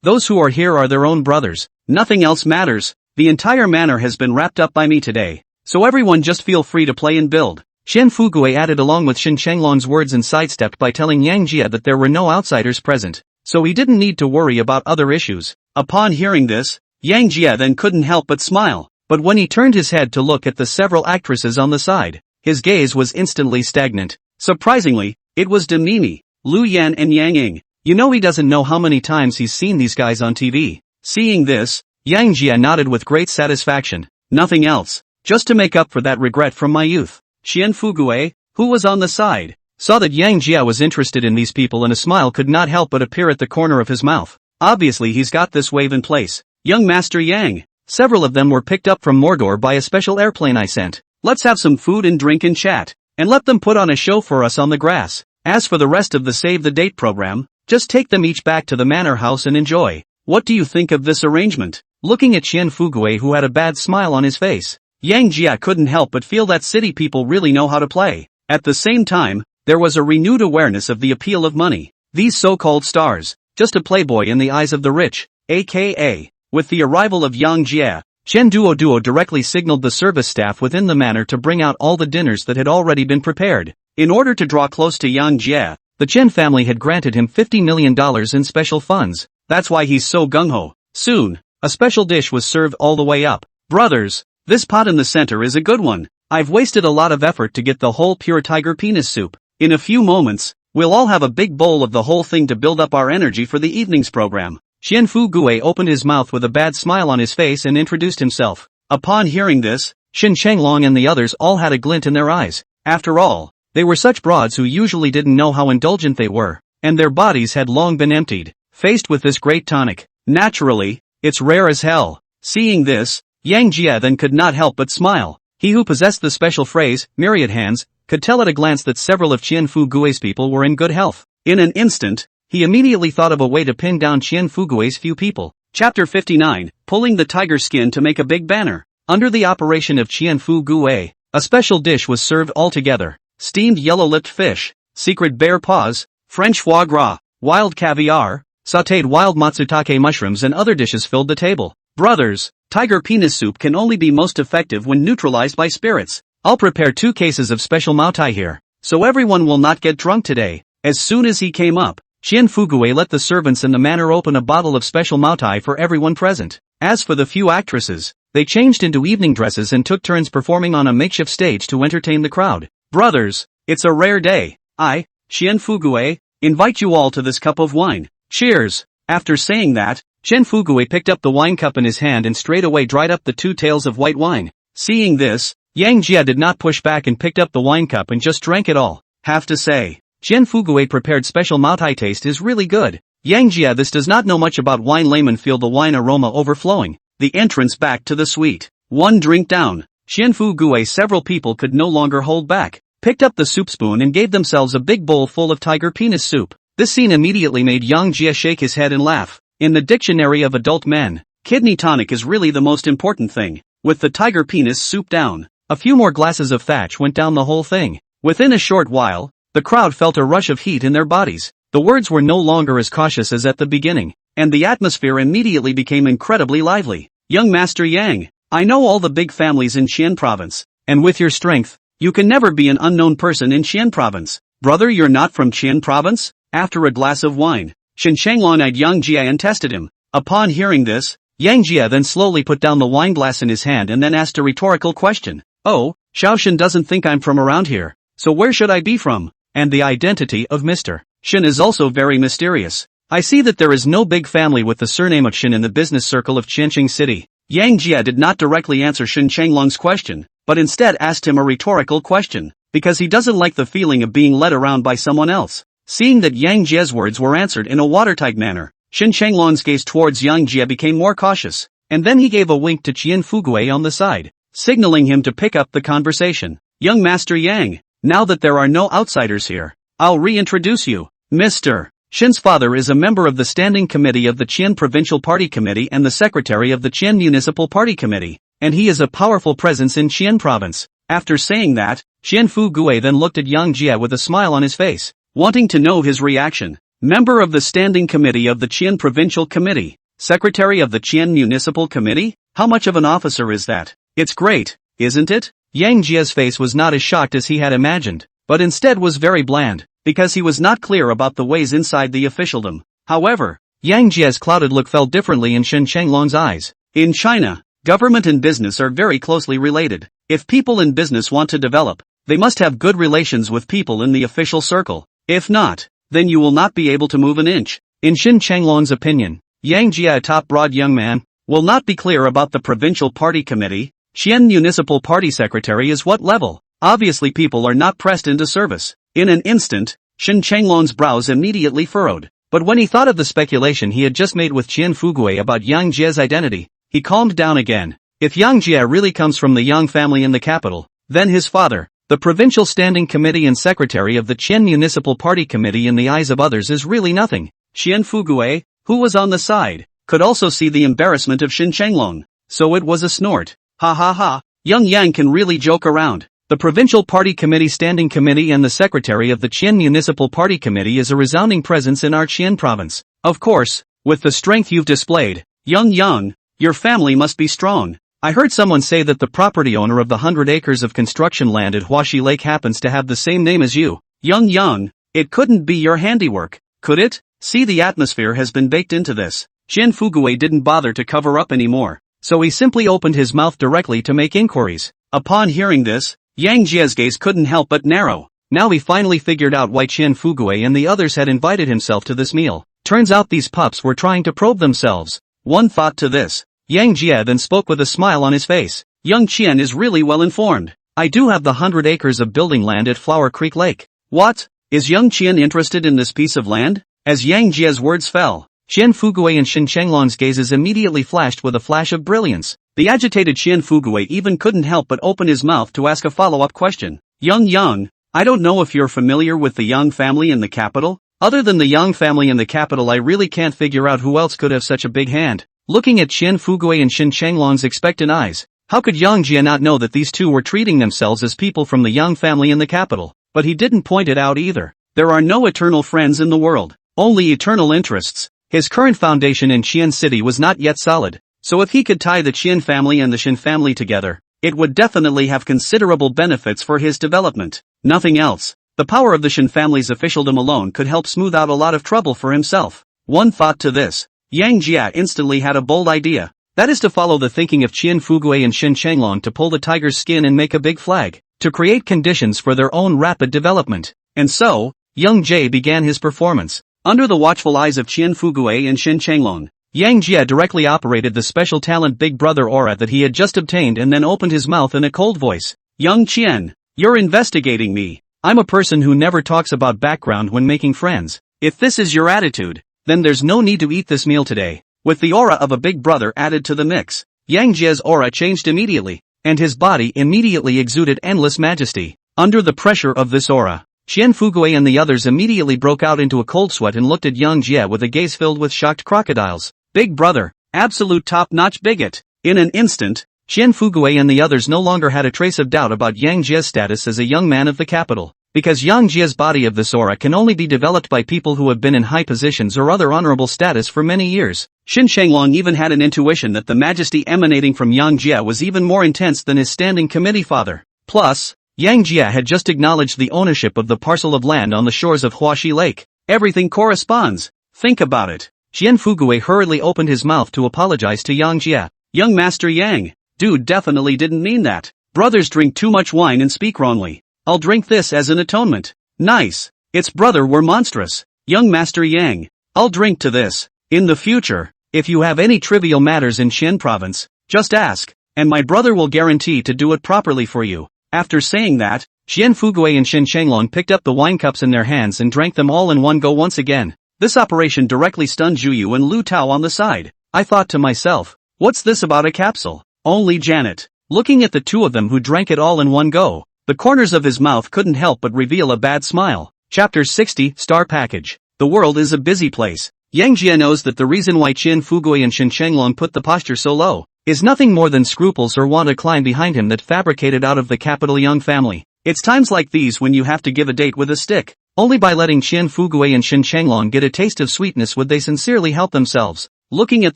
Those who are here are their own brothers. Nothing else matters. The entire manor has been wrapped up by me today, so everyone just feel free to play and build. Chen Fu-gue added along with Shen Changlong's words and sidestepped by telling Yang Jie that there were no outsiders present, so he didn't need to worry about other issues. Upon hearing this, Yang Jie then couldn't help but smile, but when he turned his head to look at the several actresses on the side, his gaze was instantly stagnant. Surprisingly, it was Demimi, Lu Yan and Yang Ying. You know, he doesn't know how many times he's seen these guys on TV. Seeing this, Yang Jie nodded with great satisfaction. Nothing else, just to make up for that regret from my youth. Chen Fu-gue, who was on the side, saw that Yang Jie was interested in these people and a smile could not help but appear at the corner of his mouth. Obviously he's got this wave in place. Young Master Yang, several of them were picked up from Mordor by a special airplane I sent. Let's have some food and drink and chat, and let them put on a show for us on the grass. As for the rest of the Save the Date program, just take them each back to the manor house and enjoy. What do you think of this arrangement? Looking at Chen Fu-gue, who had a bad smile on his face, Yang Jie couldn't help but feel that city people really know how to play. At the same time, there was a renewed awareness of the appeal of money. These so-called stars, just a playboy in the eyes of the rich, aka. With the arrival of Yang Jie, Chen Duo directly signaled the service staff within the manor to bring out all the dinners that had already been prepared. In order to draw close to Yang Jie, the Chen family had granted him $50 million in special funds. That's why he's so gung-ho. Soon, a special dish was served all the way up. Brothers, this pot in the center is a good one. I've wasted a lot of effort to get the whole pure tiger penis soup. In a few moments, we'll all have a big bowl of the whole thing to build up our energy for the evening's program. Chen Fu-gue opened his mouth with a bad smile on his face and introduced himself. Upon hearing this, Shen Changlong and the others all had a glint in their eyes. After all, they were such broads who usually didn't know how indulgent they were, and their bodies had long been emptied. Faced with this great tonic, naturally, it's rare as hell. Seeing this, Yang Jie then could not help but smile. He who possessed the special phrase, myriad hands, could tell at a glance that several of Chen Fu-gue's people were in good health. In an instant, he immediately thought of a way to pin down Chen Fu-gue's few people. Chapter 59, Pulling the Tiger Skin to Make a Big Banner. Under the operation of Chen Fu-gue, a special dish was served altogether. Steamed yellow-lipped fish, secret bear paws, French foie gras, wild caviar, sautéed wild matsutake mushrooms and other dishes filled the table. Brothers, tiger penis soup can only be most effective when neutralized by spirits. I'll prepare 2 cases of special moutai here, so everyone will not get drunk today. As soon as he came up, Chen Fu-gue let the servants in the manor open a bottle of special moutai for everyone present. As for the few actresses, they changed into evening dresses and took turns performing on a makeshift stage to entertain the crowd. Brothers, it's a rare day. I, Chen Fu-gue, invite you all to this cup of wine. Cheers! After saying that, Chen Fu-gue picked up the wine cup in his hand and straightaway dried up the 2 tails of white wine. Seeing this, Yang Jie did not push back and picked up the wine cup and just drank it all. Have to say, Qian Fugui prepared special Maotai taste is really good. Yang Jia this does not know much about wine layman feel the wine aroma overflowing. The entrance back to the suite. One drink down. Qian Fugui several people could no longer hold back. Picked up the soup spoon and gave themselves a big bowl full of tiger penis soup. This scene immediately made Yang Jia shake his head and laugh. In the dictionary of adult men, kidney tonic is really the most important thing. With the tiger penis soup down, a few more glasses of thatch went down the whole thing. Within a short while, the crowd felt a rush of heat in their bodies. The words were no longer as cautious as at the beginning, and the atmosphere immediately became incredibly lively. Young Master Yang, I know all the big families in Qian province, and with your strength, you can never be an unknown person in Qian province. Brother, you're not from Qian province? After a glass of wine, Shen Changlong eyed Yang Jia and tested him. Upon hearing this, Yang Jia then slowly put down the wine glass in his hand and then asked a rhetorical question. Oh, Xiao Shen doesn't think I'm from around here, so where should I be from? And the identity of Mr. Shen is also very mysterious. I see that there is no big family with the surname of Shen in the business circle of Qianqing City. Yang Jia did not directly answer Shen Changlong's question, but instead asked him a rhetorical question, because he doesn't like the feeling of being led around by someone else. Seeing that Yang Jia's words were answered in a watertight manner, Shen Changlong's gaze towards Yang Jia became more cautious, and then he gave a wink to Qian Fugui on the side, signaling him to pick up the conversation. Young Master Yang, now that there are no outsiders here, I'll reintroduce you. Mr. Shen's father is a member of the Standing Committee of the Qian Provincial Party Committee and the Secretary of the Qian Municipal Party Committee, and he is a powerful presence in Qian Province. After saying that, Qian Fugui then looked at Yang Jia with a smile on his face, wanting to know his reaction. Member of the Standing Committee of the Qian Provincial Committee, Secretary of the Qian Municipal Committee? How much of an officer is that? It's great, isn't it? Yang Jia's face was not as shocked as he had imagined, but instead was very bland, because he was not clear about the ways inside the officialdom. However, Yang Jia's clouded look fell differently in Shen Changlong's eyes. In China, government and business are very closely related. If people in business want to develop, they must have good relations with people in the official circle. If not, then you will not be able to move an inch. In Shen Changlong's opinion, Yang Jia, a top broad young man, will not be clear about the provincial party committee. Qian Municipal Party Secretary is what level? Obviously people are not pressed into service. In an instant, Shen Changlong's brows immediately furrowed. But when he thought of the speculation he had just made with Qian Fugui about Yang Jia's identity, he calmed down again. If Yang Jia really comes from the Yang family in the capital, then his father, the Provincial Standing Committee and Secretary of the Qian Municipal Party Committee in the eyes of others is really nothing. Qian Fugui, who was on the side, could also see the embarrassment of Shen Changlong. So it was a snort. Ha ha ha, young Yang can really joke around. The Provincial Party Committee Standing Committee and the Secretary of the Qian Municipal Party Committee is a resounding presence in our Qian province. Of course, with the strength you've displayed, young Yang, your family must be strong. I heard someone say that the property owner of the 100 acres of construction land at Huaxi Lake happens to have the same name as you. Young Yang, it couldn't be your handiwork, could it? See, the atmosphere has been baked into this. Qian Fugui didn't bother to cover up anymore, so he simply opened his mouth directly to make inquiries. Upon hearing this, Yang Jia's gaze couldn't help but narrow. Now he finally figured out why Qian Fugui and the others had invited himself to this meal. Turns out these pups were trying to probe themselves. One thought to this. Yang Jia then spoke with a smile on his face. Young Qian is really well informed. I do have the 100 acres of building land at Flower Creek Lake. What? Is young Qian interested in this piece of land? As Yang Jia's words fell, Qian Fugui and Shen Changlong's gazes immediately flashed with a flash of brilliance. The agitated Qian Fugui even couldn't help but open his mouth to ask a follow-up question. Young Yang, I don't know if you're familiar with the Yang family in the capital? Other than the Yang family in the capital, I really can't figure out who else could have such a big hand. Looking at Qian Fugui and Shen Changlong's expectant eyes, how could Yang Jia not know that these two were treating themselves as people from the Yang family in the capital? But he didn't point it out either. There are no eternal friends in the world, only eternal interests. His current foundation in Qian City was not yet solid, so if he could tie the Qian family and the Shen family together, it would definitely have considerable benefits for his development. Nothing else. The power of the Shen family's officialdom alone could help smooth out a lot of trouble for himself. One thought to this. Yang Jia instantly had a bold idea. That is to follow the thinking of Qian Fugui and Shen Changlong to pull the tiger's skin and make a big flag, to create conditions for their own rapid development. And so, young Jie began his performance. Under the watchful eyes of Qian Fugui and Shen Changlong, Yang Jia directly operated the special talent Big Brother aura that he had just obtained and then opened his mouth in a cold voice. Young Qian, you're investigating me. I'm a person who never talks about background when making friends. If this is your attitude, then there's no need to eat this meal today. With the aura of a big brother added to the mix, Yang Jie's aura changed immediately, and his body immediately exuded endless majesty. Under the pressure of this aura, Qian Fugui and the others immediately broke out into a cold sweat and looked at Yang Jie with a gaze filled with shocked crocodiles. Big brother, absolute top-notch bigot. In an instant, Qian Fugui and the others no longer had a trace of doubt about Yang Jie's status as a young man of the capital. Because Yang Jie's body of this aura can only be developed by people who have been in high positions or other honorable status for many years. Xin Shanglong even had an intuition that the majesty emanating from Yang Jie was even more intense than his standing committee father. Plus, Yang Jie had just acknowledged the ownership of the parcel of land on the shores of Huaxi Lake. Everything corresponds. Think about it. Qian Fugui hurriedly opened his mouth to apologize to Yang Jie. Young Master Yang, dude definitely didn't mean that. Brothers drink too much wine and speak wrongly. I'll drink this as an atonement. Nice. Its brother were monstrous. Young Master Yang, I'll drink to this. In the future, if you have any trivial matters in Xian province, just ask, and my brother will guarantee to do it properly for you. After saying that, Qian Fugui and Xin Shanglong picked up the wine cups in their hands and drank them all in one go once again. This operation directly stunned Zhu and Lu Tao on the side. I thought to myself, what's this about a capsule? Only Janet. Looking at the two of them who drank it all in one go, the corners of his mouth couldn't help but reveal a bad smile. Chapter 60, Star Package. The world is a busy place. Yang Jie knows that the reason why Qian Fugui and Xin Shanglong put the posture so low is nothing more than scruples or want to climb behind him that fabricated out of the capital Young family. It's times like these when you have to give a date with a stick. Only by letting Qian Fugui and Xin Shanglong get a taste of sweetness would they sincerely help themselves. Looking at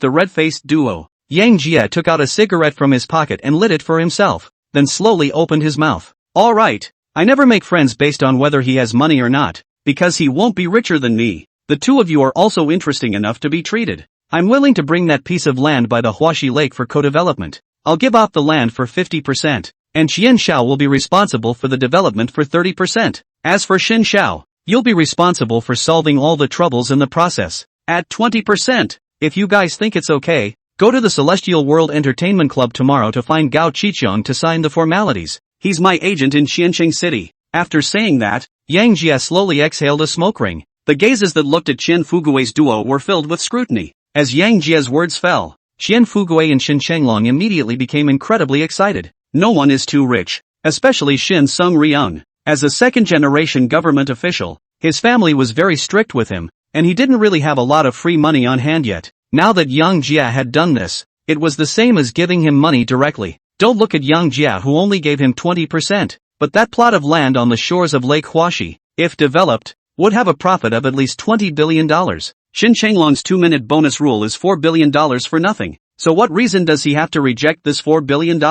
the red-faced duo, Yang Jie took out a cigarette from his pocket and lit it for himself, then slowly opened his mouth. Alright, I never make friends based on whether he has money or not, because he won't be richer than me. The two of you are also interesting enough to be treated. I'm willing to bring that piece of land by the Huaxi Lake for co-development. I'll give out the land for 50%, and Qian Xiao will be responsible for the development for 30%. As for Xin Xiao, you'll be responsible for solving all the troubles in the process. At 20%. If you guys think it's okay, go to the Celestial World Entertainment Club tomorrow to find Gao Qiqiang to sign the formalities. He's my agent in Xianqing City. After saying that, Yang Jie slowly exhaled a smoke ring. The gazes that looked at Qian Fugui's duo were filled with scrutiny. As Yang Jie's words fell, Qian Fugui and Xin Shanglong immediately became incredibly excited. No one is too rich, especially Xin Sung Ryung. As a second-generation government official, his family was very strict with him, and he didn't really have a lot of free money on hand yet. Now that Yang Jie had done this, it was the same as giving him money directly. Don't look at Yang Jie who only gave him 20%, but that plot of land on the shores of Lake Huaxi, if developed, would have a profit of at least $20 billion. Xin Shanglong's 2-minute bonus rule is $4 billion for nothing, so what reason does he have to reject this $4 billion?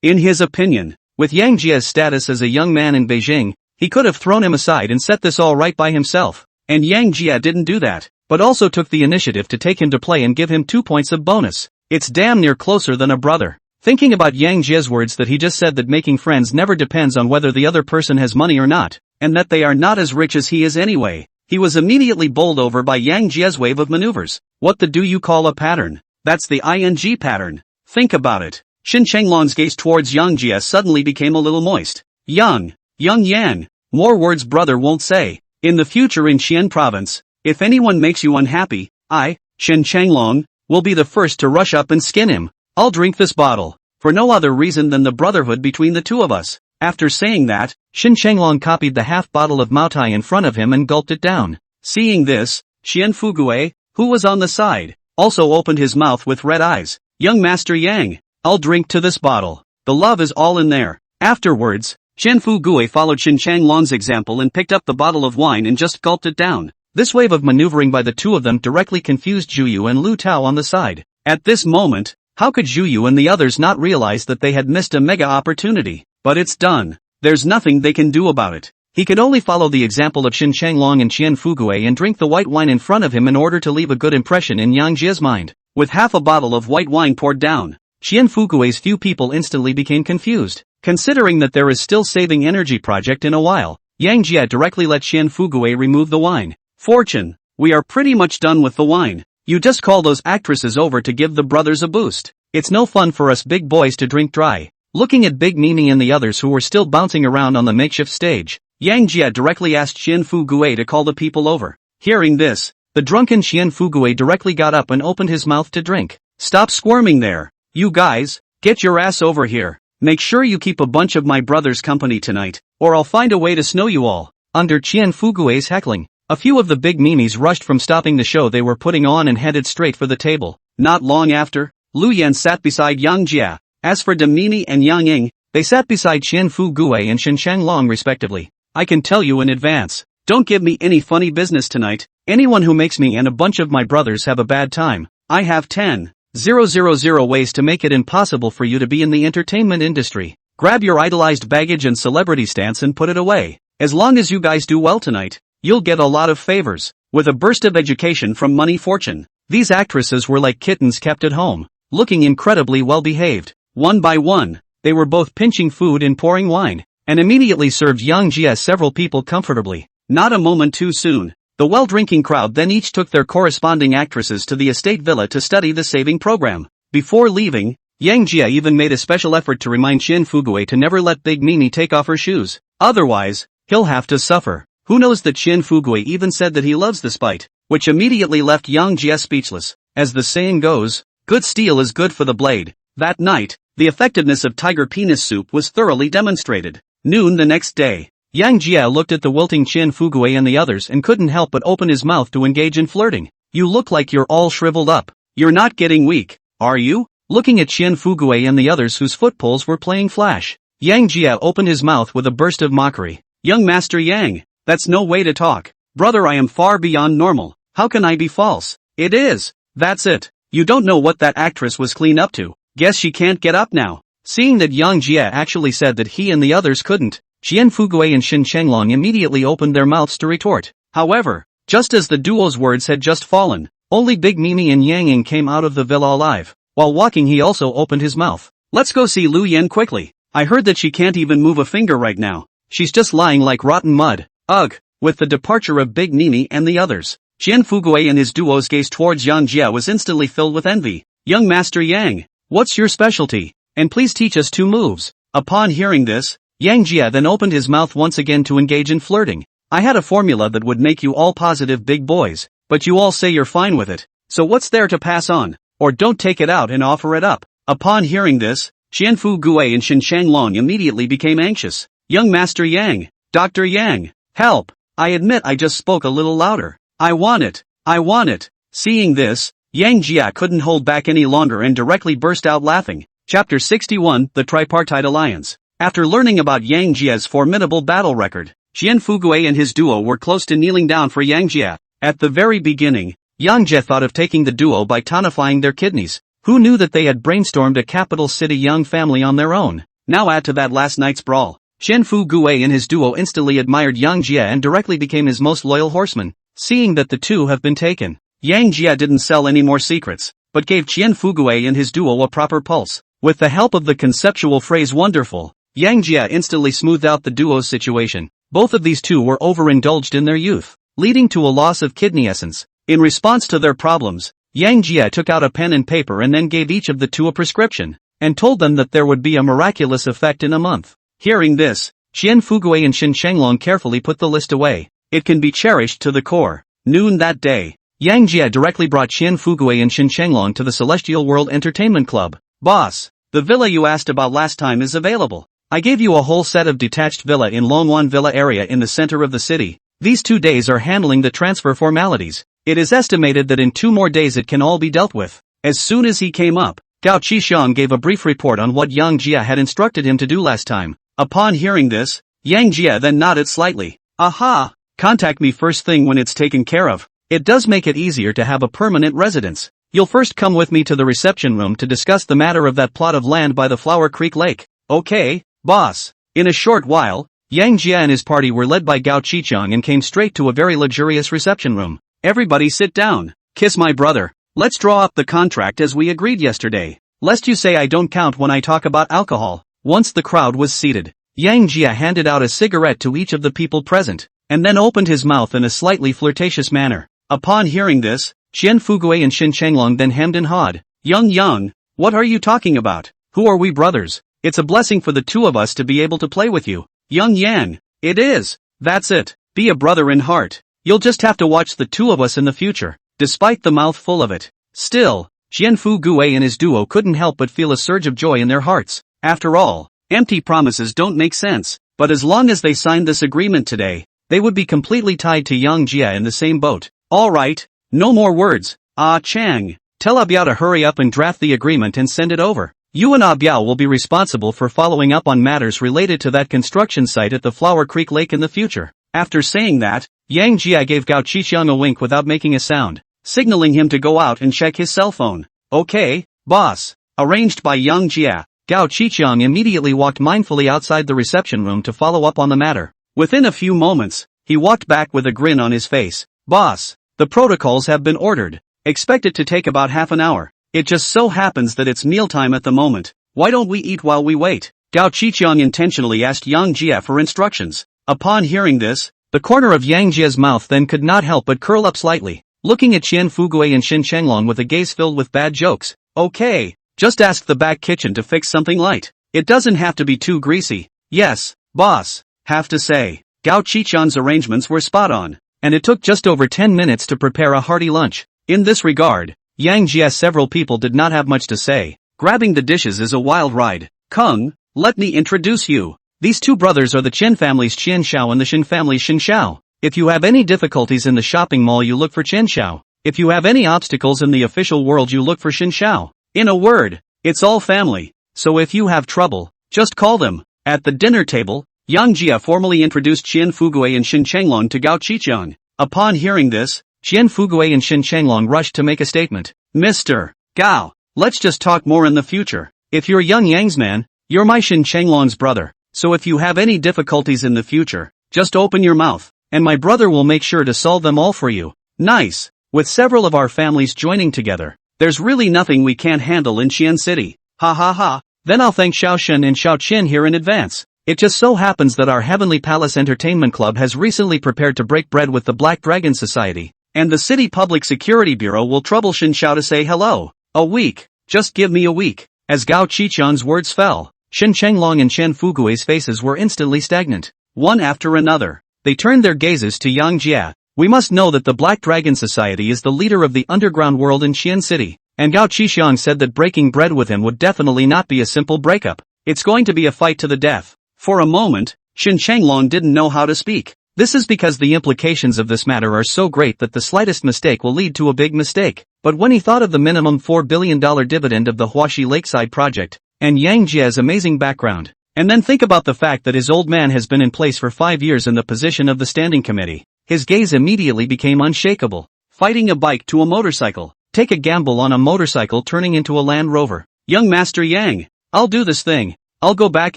In his opinion, with Yang Jie's status as a young man in Beijing, he could have thrown him aside and set this all right by himself. And Yang Jie didn't do that, but also took the initiative to take him to play and give him 2 points of bonus. It's damn near closer than a brother. Thinking about Yang Jie's words that he just said that making friends never depends on whether the other person has money or not, and that they are not as rich as he is anyway, he was immediately bowled over by Yang Jie's wave of maneuvers. What the do you call a pattern? That's the ing pattern. Think about it. Xin Shanglong's gaze towards Yang Jie suddenly became a little moist. Young Yang. More words brother won't say. In the future in Xian province, if anyone makes you unhappy, I, Xin Shanglong, will be the first to rush up and skin him. I'll drink this bottle, for no other reason than the brotherhood between the two of us. After saying that, Xin Shanglong copied the half bottle of Maotai in front of him and gulped it down. Seeing this, Qian Fugui, who was on the side, also opened his mouth with red eyes. Young Master Yang, I'll drink to this bottle. The love is all in there. Afterwards, Qian Fugui followed Xin Shanglong's example and picked up the bottle of wine and just gulped it down. This wave of maneuvering by the two of them directly confused Zhu and Lu Tao on the side. At this moment, how could Zhu and the others not realize that they had missed a mega opportunity? But it's done. There's nothing they can do about it. He could only follow the example of Xin Shanglong and Qian Fugui and drink the white wine in front of him in order to leave a good impression in Yang Jie's mind. With half a bottle of white wine poured down, Qian Fugui's few people instantly became confused. Considering that there is still saving energy project in a while, Yang Jie directly let Qian Fugui remove the wine. Fortune, we are pretty much done with the wine. You just call those actresses over to give the brothers a boost. It's no fun for us big boys to drink dry. Looking at Big Mimi and the others who were still bouncing around on the makeshift stage, Yang Jia directly asked Qian Fugue to call the people over. Hearing this, the drunken Qian Fugue directly got up and opened his mouth to drink. Stop squirming there. You guys, get your ass over here. Make sure you keep a bunch of my brothers company tonight, or I'll find a way to snow you all. Under Qian Fugue's heckling, a few of the big memes rushed from stopping the show they were putting on and headed straight for the table. Not long after, Lu Yan sat beside Yang Jia. As for Demini and Yang Ying, they sat beside Qian Fugue and Shen Changlong respectively. I can tell you in advance, don't give me any funny business tonight. Anyone who makes me and a bunch of my brothers have a bad time. I have 10,000 ways to make it impossible for you to be in the entertainment industry. Grab your idolized baggage and celebrity stance and put it away. As long as you guys do well tonight, you'll get a lot of favors. With a burst of education from money fortune, these actresses were like kittens kept at home, looking incredibly well behaved. One by one, they were both pinching food and pouring wine, and immediately served Yang Jia several people comfortably. Not a moment too soon. The well-drinking crowd then each took their corresponding actresses to the estate villa to study the saving program. Before leaving, Yang Jia even made a special effort to remind Qian Fugue to never let Big Mimi take off her shoes. Otherwise, he'll have to suffer. Who knows that Qian Fugue even said that he loves the spite, which immediately left Yang Jia speechless. As the saying goes, good steel is good for the blade. That night, the effectiveness of tiger penis soup was thoroughly demonstrated. Noon the next day, Yang Jia looked at the wilting Qian Fugue and the others and couldn't help but open his mouth to engage in flirting. You look like you're all shriveled up. You're not getting weak, are you? Looking at Qian Fugue and the others whose footpoles were playing flash, Yang Jia opened his mouth with a burst of mockery. Young Master Yang, that's no way to talk. Brother, I am far beyond normal. How can I be false? It is. That's it. You don't know what that actress was clean up to. Guess she can't get up now. Seeing that Yang Jia actually said that he and the others couldn't, Qian Fugue and Shen Changlong immediately opened their mouths to retort. However, just as the duo's words had just fallen, only Big Mimi and Yang Ying came out of the villa alive. While walking, he also opened his mouth. Let's go see Lu Yan quickly. I heard that she can't even move a finger right now. She's just lying like rotten mud. Ugh. With the departure of Big Mimi and the others, Qian Fugue and his duo's gaze towards Yang Jia was instantly filled with envy. Young Master Yang, what's your specialty? And please teach us 2 moves. Upon hearing this, Yang Jia then opened his mouth once again to engage in flirting. I had a formula that would make you all positive big boys, but you all say you're fine with it. So what's there to pass on? Or don't take it out and offer it up. Upon hearing this, Qian Fugue and Shen Changlong immediately became anxious. Young Master Yang, Dr. Yang, help! I admit I just spoke a little louder. I want it. I want it. Seeing this, Yang Jia couldn't hold back any longer and directly burst out laughing. Chapter 61, The Tripartite Alliance. After learning about Yang Jia's formidable battle record, Qian Fugue and his duo were close to kneeling down for Yang Jia. At the very beginning, Yang Jia thought of taking the duo by tonifying their kidneys. Who knew that they had brainstormed a capital city young family on their own? Now add to that last night's brawl. Qian Fugue and his duo instantly admired Yang Jia and directly became his most loyal horsemen. Seeing that the two have been taken, Yang Jia didn't sell any more secrets, but gave Qian Fugue and his duo a proper pulse. With the help of the conceptual phrase wonderful, Yang Jia instantly smoothed out the duo's situation. Both of these two were overindulged in their youth, leading to a loss of kidney essence. In response to their problems, Yang Jia took out a pen and paper and then gave each of the two a prescription, and told them that there would be a miraculous effect in a month. Hearing this, Qian Fugue and Shen Changlong carefully put the list away. It can be cherished to the core. Noon that day, Yang Jia directly brought Qian Fugue and Shen Changlong to the Celestial World Entertainment Club. Boss, the villa you asked about last time is available. I gave you a whole set of detached villa in Longwan Villa area in the center of the city. These 2 days are handling the transfer formalities. It is estimated that in 2 more days it can all be dealt with. As soon as he came up, Gao Qishang gave a brief report on what Yang Jia had instructed him to do last time. Upon hearing this, Yang Jia then nodded slightly. Aha! Contact me first thing when it's taken care of. It does make it easier to have a permanent residence. You'll first come with me to the reception room to discuss the matter of that plot of land by the Flower Creek Lake. Okay, boss. In a short while, Yang Jia and his party were led by Gao Qichang and came straight to a very luxurious reception room. Everybody sit down. Kiss my brother. Let's draw up the contract as we agreed yesterday. Lest you say I don't count when I talk about alcohol. Once the crowd was seated, Yang Jia handed out a cigarette to each of the people present, and then opened his mouth in a slightly flirtatious manner. Upon hearing this, Qian Fugue and Shen Changlong then hemmed and hawed. Young, what are you talking about? Who are we brothers? It's a blessing for the two of us to be able to play with you. Young Yan, it is. That's it. Be a brother in heart. You'll just have to watch the two of us in the future, despite the mouth full of it. Still, Qianfu Gui and his duo couldn't help but feel a surge of joy in their hearts. After all, empty promises don't make sense, but as long as they signed this agreement today, they would be completely tied to Yang Jia in the same boat. Alright, no more words. Chang, tell Biao to hurry up and draft the agreement and send it over. You and Biao will be responsible for following up on matters related to that construction site at the Flower Creek Lake in the future. After saying that, Yang Jia gave Gao Qiqiang a wink without making a sound, signaling him to go out and check his cell phone. Okay, boss. Arranged by Yang Jia, Gao Qiqiang immediately walked mindfully outside the reception room to follow up on the matter. Within a few moments, he walked back with a grin on his face. Boss, the protocols have been ordered. Expect it to take about half an hour. It just so happens that it's mealtime at the moment. Why don't we eat while we wait? Gao Qiqiang intentionally asked Yang Jia for instructions. Upon hearing this, the corner of Yang Jia's mouth then could not help but curl up slightly, looking at Qianfu Gui and Xin Chenglong with a gaze filled with bad jokes. Okay, just ask the back kitchen to fix something light. It doesn't have to be too greasy. Yes, boss. Have to say, Gao Qiqiang's arrangements were spot on, and it took just over 10 minutes to prepare a hearty lunch. In this regard, Yang Jia's several people did not have much to say. Grabbing the dishes is a wild ride. Kung, let me introduce you. These two brothers are the Chen family's Qian Xiao and the Xin family's Xin Xiao. If you have any difficulties in the shopping mall, you look for Qian Xiao. If you have any obstacles in the official world, you look for Xin Xiao. In a word, it's all family. So if you have trouble, just call them. At the dinner table, Yang Jia formally introduced Qianfu Gui and Xin Chenglong to Gao Qiqiang. Upon hearing this, Qianfu Gui and Xin Chenglong rushed to make a statement. Mr. Gao, let's just talk more in the future. If you're young Yang's man, you're my Xin Chenglong's brother. So if you have any difficulties in the future, just open your mouth, and my brother will make sure to solve them all for you. Nice. With several of our families joining together, there's really nothing we can't handle in Xian City. Ha ha ha. Then I'll thank Xiao Shen and Xiao Qin here in advance. It just so happens that our Heavenly Palace Entertainment Club has recently prepared to break bread with the Black Dragon Society, and the City Public Security Bureau will trouble Xin Xiao to say hello. A week. Just give me a week. As Gao Qiqiang's words fell, Xin Chenglong and Qianfu Gui's faces were instantly stagnant. One after another, they turned their gazes to Yang Jia. We must know that the Black Dragon Society is the leader of the underground world in Xian City, and Gao Qiqiang said that breaking bread with him would definitely not be a simple breakup. It's going to be a fight to the death. For a moment, Xin Chenglong didn't know how to speak. This is because the implications of this matter are so great that the slightest mistake will lead to a big mistake. But when he thought of the minimum $4 billion dividend of the Huaxi Lakeside project, and Yang Jia's amazing background, and then think about the fact that his old man has been in place for 5 years in the position of the standing committee, his gaze immediately became unshakable. Fighting a bike to a motorcycle. Take a gamble on a motorcycle turning into a Land Rover. Young Master Yang, I'll do this thing. I'll go back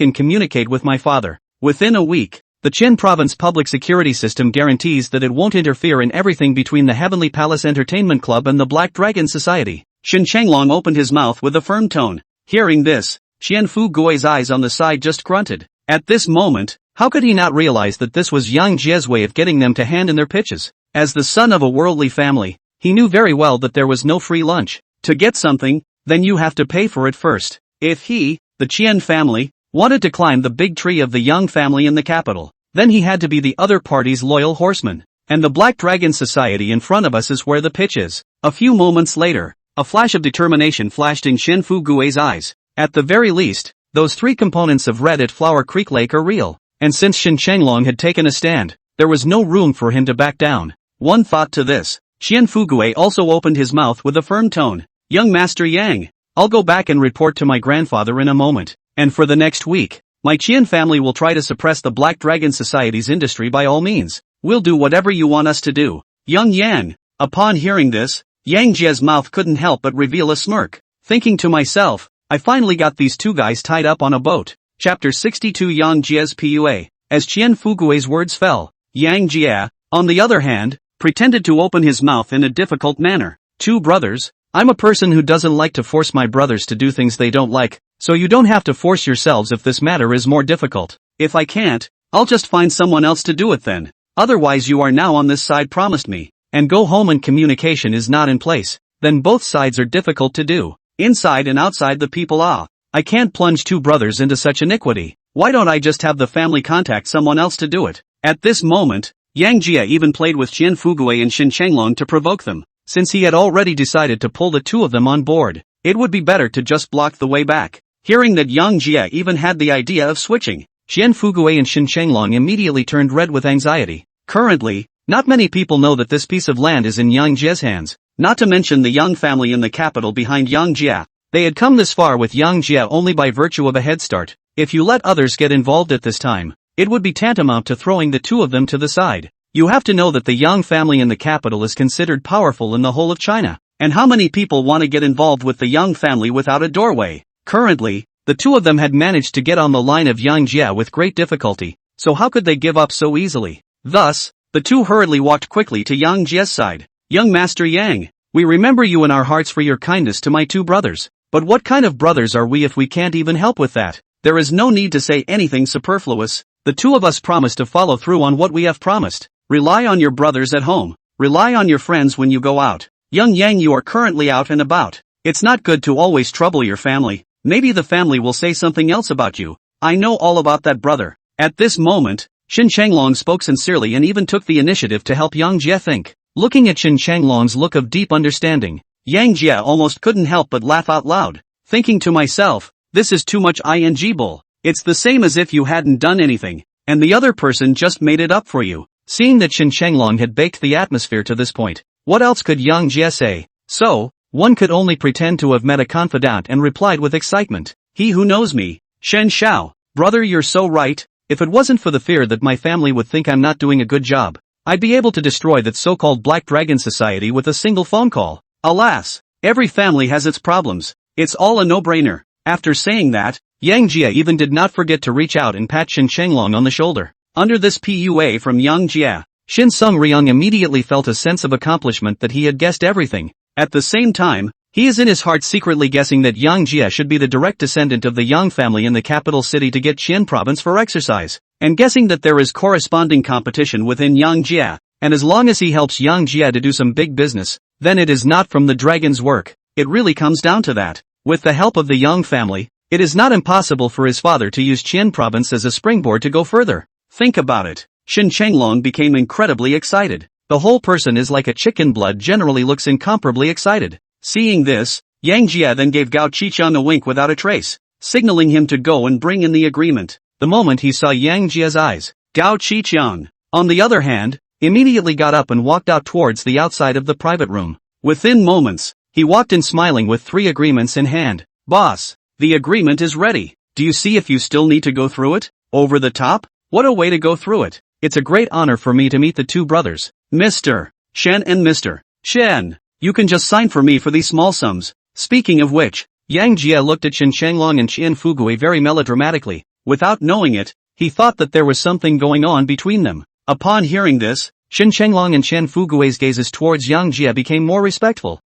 and communicate with my father. Within a week, the Qin province public security system guarantees that it won't interfere in everything between the Heavenly Palace Entertainment Club and the Black Dragon Society. Xin Chenglong opened his mouth with a firm tone. Hearing this, Qianfu Gui's eyes on the side just grunted. At this moment, how could he not realize that this was Yang Jia's way of getting them to hand in their pitches? As the son of a worldly family, he knew very well that there was no free lunch. To get something, then you have to pay for it first. If he, the Qian family, wanted to climb the big tree of the Yang family in the capital, then he had to be the other party's loyal horseman. And the Black Dragon Society in front of us is where the pitch is. A few moments later, a flash of determination flashed in Qianfu Gui's eyes. At the very least, those 3 components of red at Flower Creek Lake are real. And since Xin Chenglong had taken a stand, there was no room for him to back down. One thought to this. Qianfu Gui also opened his mouth with a firm tone. Young Master Yang, I'll go back and report to my grandfather in a moment. And for the next week, my Qian family will try to suppress the Black Dragon Society's industry by all means. We'll do whatever you want us to do. Young Yang. Upon hearing this, Yang Jia's mouth couldn't help but reveal a smirk. Thinking to myself, I finally got these two guys tied up on a boat. Chapter 62 Yang Jia's PUA. As Qianfu Gui's words fell, Yang Jia, on the other hand, pretended to open his mouth in a difficult manner. 2 brothers, I'm a person who doesn't like to force my brothers to do things they don't like, so you don't have to force yourselves if this matter is more difficult. If I can't, I'll just find someone else to do it then. Otherwise you are now on this side promised me, and go home and communication is not in place, then both sides are difficult to do. Inside and outside the people I can't plunge 2 brothers into such iniquity. Why don't I just have the family contact someone else to do it? At this moment, Yang Jie even played with Qian Fugui and Xin Changlong to provoke them. Since he had already decided to pull the two of them on board, it would be better to just block the way back. Hearing that Yang Jie even had the idea of switching, Qian Fugui and Xin Changlong immediately turned red with anxiety. Currently, not many people know that this piece of land is in Yang Jie's hands, not to mention the Yang family in the capital behind Yang Jie. They had come this far with Yang Jie only by virtue of a head start. If you let others get involved at this time, it would be tantamount to throwing the two of them to the side. You have to know that the Yang family in the capital is considered powerful in the whole of China. And how many people want to get involved with the Yang family without a doorway? Currently, the two of them had managed to get on the line of Yang Jie with great difficulty, so how could they give up so easily? Thus, the two hurriedly walked quickly to Yang Jie's side. Young Master Yang, we remember you in our hearts for your kindness to my two brothers. But what kind of brothers are we if we can't even help with that? There is no need to say anything superfluous. The two of us promise to follow through on what we have promised. Rely on your brothers at home. Rely on your friends when you go out. Young Yang, you are currently out and about. It's not good to always trouble your family. Maybe the family will say something else about you. I know all about that, brother. At this moment, Xin Changlong spoke sincerely and even took the initiative to help Yang Jie think. Looking at Xin Changlong's look of deep understanding, Yang Jie almost couldn't help but laugh out loud, thinking to myself, this is too much ing bull. It's the same as if you hadn't done anything, and the other person just made it up for you. Seeing that Xin Changlong had baked the atmosphere to this point, what else could Yang Jie say? So, one could only pretend to have met a confidant and replied with excitement, he who knows me, Shen Shao, brother, you're so right. If it wasn't for the fear that my family would think I'm not doing a good job, I'd be able to destroy that so-called Black Dragon Society with a single phone call. Alas, every family has its problems. It's all a no-brainer. After saying that, Yang Jie even did not forget to reach out and pat Xin Changlong on the shoulder. Under this PUA from Yang Jie, Xin Sung Ryung immediately felt a sense of accomplishment that he had guessed everything. At the same time, he is in his heart secretly guessing that Yang Jie should be the direct descendant of the Yang family in the capital city to get Qian province for exercise, and guessing that there is corresponding competition within Yang Jie, and as long as he helps Yang Jie to do some big business, then it is not from the dragon's work. It really comes down to that. With the help of the Yang family, it is not impossible for his father to use Qian province as a springboard to go further. Think about it. Xin Changlong became incredibly excited. The whole person is like a chicken, blood generally looks incomparably excited. Seeing this, Yang Jie then gave Gao Qiqiang a wink without a trace, signaling him to go and bring in the agreement. The moment he saw Yang Jie's eyes, Gao Qiqiang, on the other hand, immediately got up and walked out towards the outside of the private room. Within moments, he walked in smiling with 3 agreements in hand. Boss, the agreement is ready. Do you see if you still need to go through it? Over the top? What a way to go through it. It's a great honor for me to meet the two brothers, Mr. Shen and Mr. Shen. You can just sign for me for these small sums. Speaking of which, Yang Jie looked at Xin Changlong and Qian Fugui very melodramatically. Without knowing it, he thought that there was something going on between them. Upon hearing this, Xin Changlong and Qian Fugui's gazes towards Yang Jie became more respectful.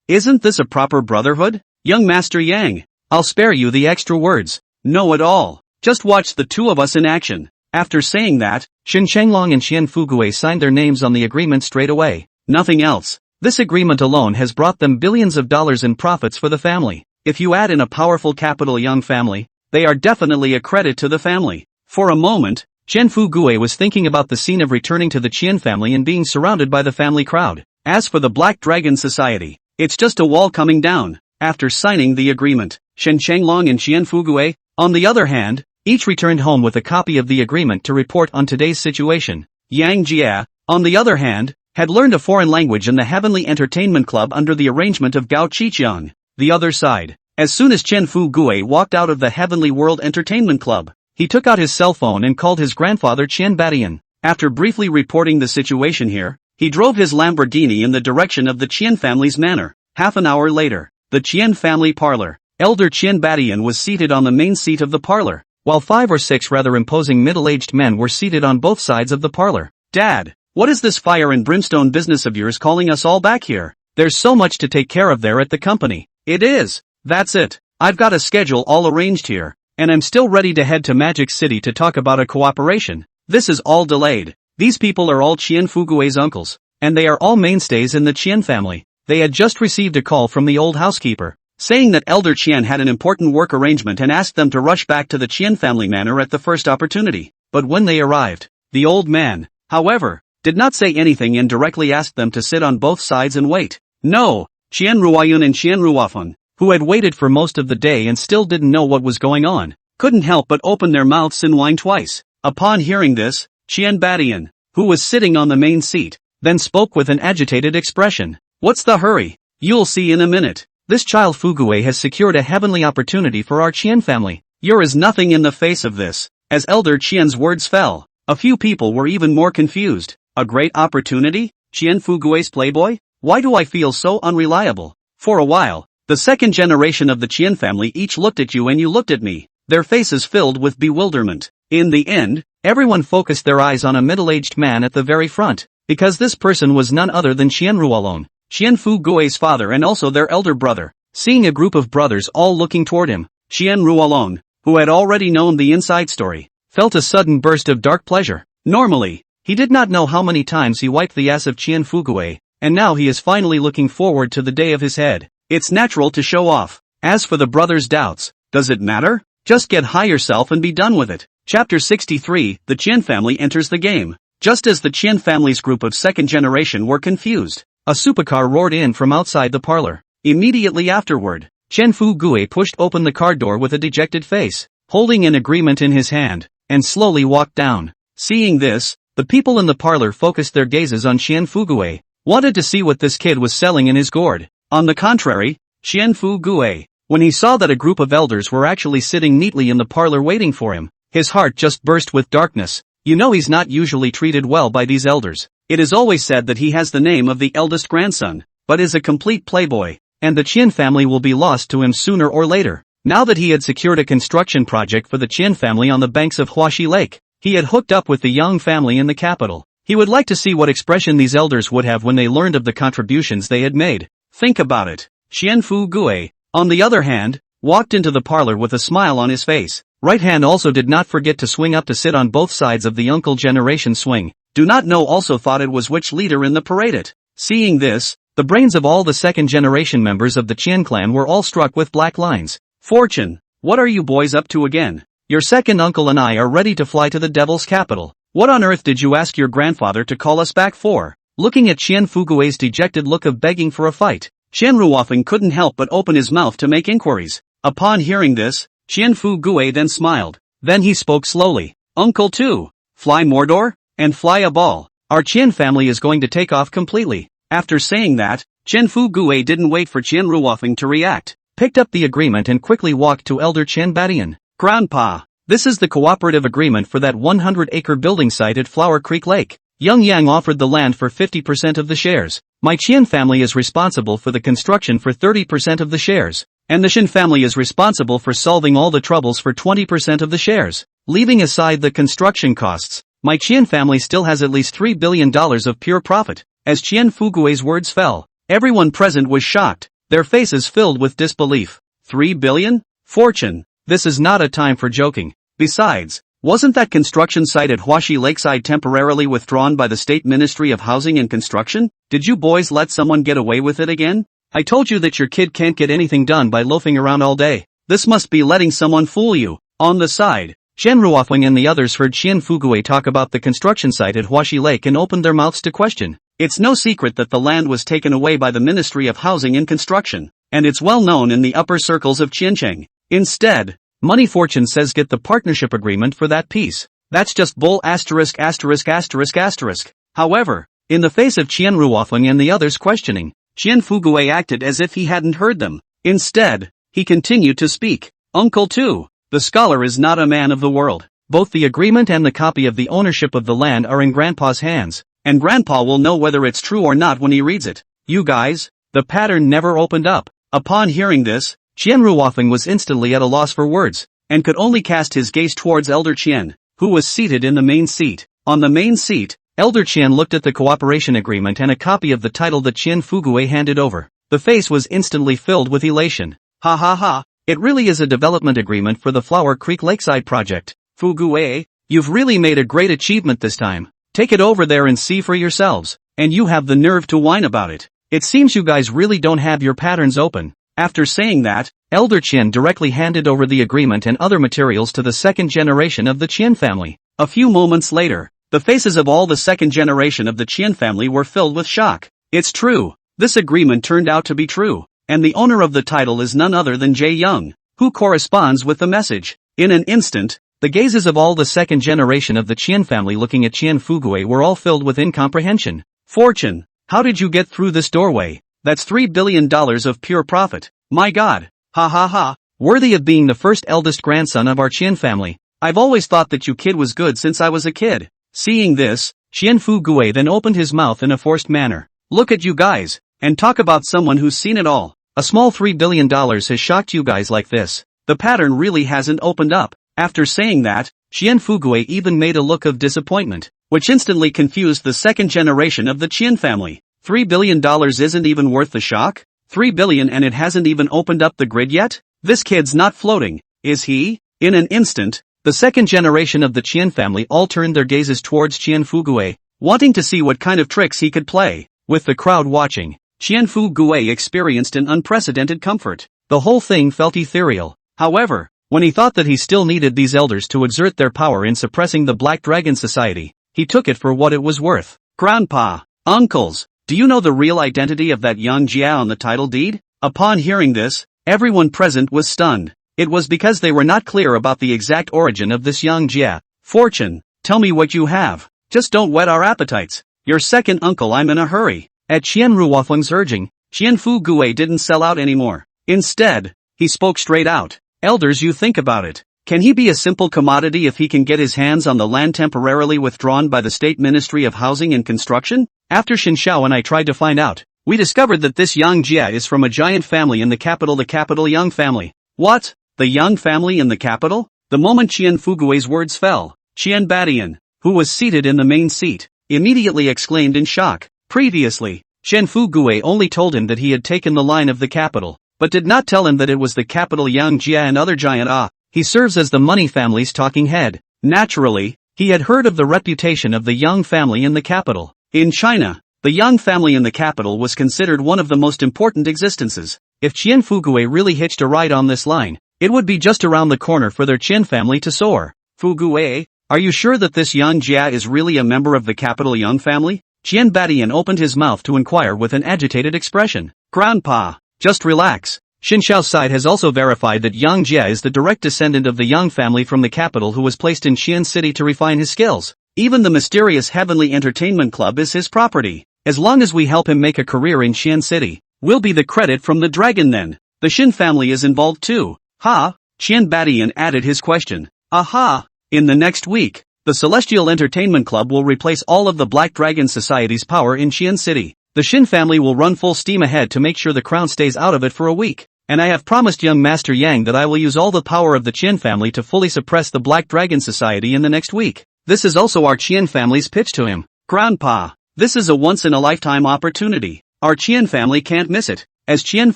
Isn't this a proper brotherhood? Young Master Yang, I'll spare you the extra words. No at all. Just watch the two of us in action. After saying that, Xin Changlong and Qian Fugui signed their names on the agreement straight away. Nothing else. This agreement alone has brought them billions of dollars in profits for the family. If you add in a powerful capital Yang family, they are definitely a credit to the family. For a moment, Qian Fugui was thinking about the scene of returning to the Qian family and being surrounded by the family crowd. As for the Black Dragon Society, it's just a wall coming down. After signing the agreement, Shen Changlong and Qian Fugui, on the other hand, each returned home with a copy of the agreement to report on today's situation. Yang Jie, on the other hand, had learned a foreign language in the Heavenly Entertainment Club under the arrangement of Gao Qiqiang. The other side. As soon as Qian Fugui walked out of the Heavenly World Entertainment Club, he took out his cell phone and called his grandfather Qian Badian. After briefly reporting the situation here, he drove his Lamborghini in the direction of the Qian family's manor. Half an hour later, the Qian family parlor. Elder Qian Badian was seated on the main seat of the parlor, while 5 or 6 rather imposing middle-aged men were seated on both sides of the parlor. Dad, what is this fire and brimstone business of yours calling us all back here? There's so much to take care of there at the company. It is. That's it. I've got a schedule all arranged here, and I'm still ready to head to Magic City to talk about a cooperation. This is all delayed. These people are all Qian Fugui's uncles, and they are all mainstays in the Qian family. They had just received a call from the old housekeeper, saying that Elder Qian had an important work arrangement and asked them to rush back to the Qian family manor at the first opportunity. But when they arrived, The old man, however, did not say anything and directly asked them to sit on both sides and wait. No, Qian Ruoyun and Qian Ruofeng, who had waited for most of the day and still didn't know what was going on, couldn't help but open their mouths and whine twice. Upon hearing this, Qian Badian, who was sitting on the main seat, then spoke with an agitated expression. What's the hurry? You'll see in a minute. This child Fugue has secured a heavenly opportunity for our Qian family. You're as nothing in the face of this. As Elder Qian's words fell, a few people were even more confused. A great opportunity? Qian Fugue's playboy? Why do I feel so unreliable? For a while, the second generation of the Qian family each looked at you and you looked at me, their faces filled with bewilderment. In the end, everyone focused their eyes on a middle-aged man at the very front, because this person was none other than Qian Ruolong, Qian Fugue's father and also their elder brother. Seeing a group of brothers all looking toward him, Qian Ruolong, who had already known the inside story, felt a sudden burst of dark pleasure. Normally, he did not know how many times he wiped the ass of Qian Fugue, and now he is finally looking forward to the day of his head. It's natural to show off. As for the brothers' doubts, does it matter? Just get high yourself and be done with it. Chapter 63, The Qian family enters the game. Just as the Qian family's group of second generation were confused, a supercar roared in from outside the parlor. Immediately afterward, Qian Fugue pushed open the car door with a dejected face, holding an agreement in his hand, and slowly walked down. Seeing this, the people in the parlor focused their gazes on Qian Fugue, wanted to see what this kid was selling in his gourd. On the contrary, Qian Fugue, when he saw that a group of elders were actually sitting neatly in the parlor waiting for him, his heart just burst with darkness. You know he's not usually treated well by these elders. It is always said that he has the name of the eldest grandson, but is a complete playboy, and the Qian family will be lost to him sooner or later. Now that he had secured a construction project for the Qian family on the banks of Huaxi Lake, he had hooked up with the Yang family in the capital. He would like to see what expression these elders would have when they learned of the contributions they had made. Think about it. Qian Fugue, on the other hand, walked into the parlor with a smile on his face. Right hand also did not forget to swing up to sit on both sides of the uncle generation swing. Do not know also thought it was which leader in the parade. Seeing this, the brains of all the second generation members of the Qian clan were all struck with black lines. Fortune, what are you boys up to again? Your second uncle and I are ready to fly to the devil's capital. What on earth did you ask your grandfather to call us back for? Looking at Qian Fugue's dejected look of begging for a fight, Qian Ruofeng couldn't help but open his mouth to make inquiries. Upon hearing this, Qian Fugue then smiled. Then he spoke slowly. Uncle too. Fly Mordor? And fly a ball. Our Qian family is going to take off completely. After saying that, Qian Fugue didn't wait for Qian Ruofeng to react, picked up the agreement and quickly walked to Elder Qian Badian. Grandpa, this is the cooperative agreement for that 100-acre building site at Flower Creek Lake. Young Yang offered the land for 50% of the shares. My Qian family is responsible for the construction for 30% of the shares. And the Shin family is responsible for solving all the troubles for 20% of the shares. Leaving aside the construction costs, my Qian family still has at least $3 billion of pure profit. As Qian Fugue's words fell, everyone present was shocked, their faces filled with disbelief. 3 billion? Fortune, this is not a time for joking. Besides, wasn't that construction site at Huaxi Lakeside temporarily withdrawn by the State Ministry of Housing and Construction? Did you boys let someone get away with it again? I told you that your kid can't get anything done by loafing around all day. This must be letting someone fool you. On the side, Qian Ruofeng and the others heard Qian Fugue talk about the construction site at Huaxi Lake and opened their mouths to question. It's no secret that the land was taken away by the Ministry of Housing and Construction, and it's well known in the upper circles of Qiancheng. Instead, Money Fortune says get the partnership agreement for that piece. That's just bull asterisk asterisk asterisk asterisk. However, in the face of Qian Ruofeng and the others questioning, Qian Fugue acted as if he hadn't heard them. Instead, he continued to speak. Uncle too, the scholar is not a man of the world. Both the agreement and the copy of the ownership of the land are in Grandpa's hands, and Grandpa will know whether it's true or not when he reads it. You guys, the pattern never opened up. Upon hearing this, Qian Ruofeng was instantly at a loss for words, and could only cast his gaze towards Elder Qian, who was seated in the main seat. On the main seat, Elder Qian looked at the cooperation agreement and a copy of the title that Qian Fugue handed over. The face was instantly filled with elation. Ha ha ha, it really is a development agreement for the Flower Creek Lakeside project. Fugue, you've really made a great achievement this time. Take it over there and see for yourselves. And you have the nerve to whine about it. It seems you guys really don't have your patterns open. After saying that, Elder Qian directly handed over the agreement and other materials to the second generation of the Qian family. A few moments later, The faces of all the second generation of the Qian family were filled with shock. It's true. This agreement turned out to be true. And the owner of the title is none other than Jie Young, who corresponds with the message. In an instant, the gazes of all the second generation of the Qian family looking at Qian Fugue were all filled with incomprehension. Fortune, how did you get through this doorway? That's $3 billion of pure profit. My God. Ha ha ha. Worthy of being the first eldest grandson of our Qian family. I've always thought that you kid was good since I was a kid. Seeing this, Qian Fugue then opened his mouth in a forced manner. Look at you guys, and talk about someone who's seen it all. A small $3 billion has shocked you guys like this. The pattern really hasn't opened up. After saying that, Qian Fugue even made a look of disappointment, which instantly confused the second generation of the Qian family. $3 billion isn't even worth the shock? $3 billion and it hasn't even opened up the grid yet? This kid's not floating, is he? In an instant, the second generation of the Qian family all turned their gazes towards Qian Fugue, wanting to see what kind of tricks he could play. With the crowd watching, Qian Fugue experienced an unprecedented comfort. The whole thing felt ethereal. However, when he thought that he still needed these elders to exert their power in suppressing the Black Dragon Society, he took it for what it was worth. Grandpa, uncles, do you know the real identity of that young Jia on the title deed? Upon hearing this, everyone present was stunned. It was because they were not clear about the exact origin of this young Jia. Fortune, tell me what you have. Just don't whet our appetites. Your second uncle, I'm in a hurry. At Qian Ruofeng's urging, Qian Fugue didn't sell out anymore. Instead, he spoke straight out. Elders, you think about it. Can he be a simple commodity if he can get his hands on the land temporarily withdrawn by the State Ministry of Housing and Construction? After Xin Xiao and I tried to find out, we discovered that this Yang Jia is from a giant family in the capital Yang family. What? The Yang family in the capital? The moment Qian Fugue's words fell, Qian Badian, who was seated in the main seat, immediately exclaimed in shock. Previously, Qian Fugue only told him that he had taken the line of the capital, but did not tell him that it was the capital Yang Jia and other giant he serves as the money family's talking head. Naturally, he had heard of the reputation of the Yang family in the capital. In China, the Yang family in the capital was considered one of the most important existences. If Qian Fugue really hitched a ride on this line, it would be just around the corner for their Qian family to soar. Fugue, are you sure that this Yang Jia is really a member of the capital Yang family? Qian Badian opened his mouth to inquire with an agitated expression. Grandpa, just relax. Xin Xiao's side has also verified that Yang Jia is the direct descendant of the Yang family from the capital who was placed in Qian City to refine his skills. Even the mysterious Heavenly Entertainment Club is his property. As long as we help him make a career in Qian City, we'll be the credit from the dragon then. The Xin family is involved too. Ha? Qian Badian added his question. Aha! In the next week, the Celestial Entertainment Club will replace all of the Black Dragon Society's power in Qian City. The Xin family will run full steam ahead to make sure the crown stays out of it for a week. And I have promised young Master Yang that I will use all the power of the Qian family to fully suppress the Black Dragon Society in the next week. This is also our Qian family's pitch to him. Grandpa, this is a once-in-a-lifetime opportunity. Our Qian family can't miss it. As Qian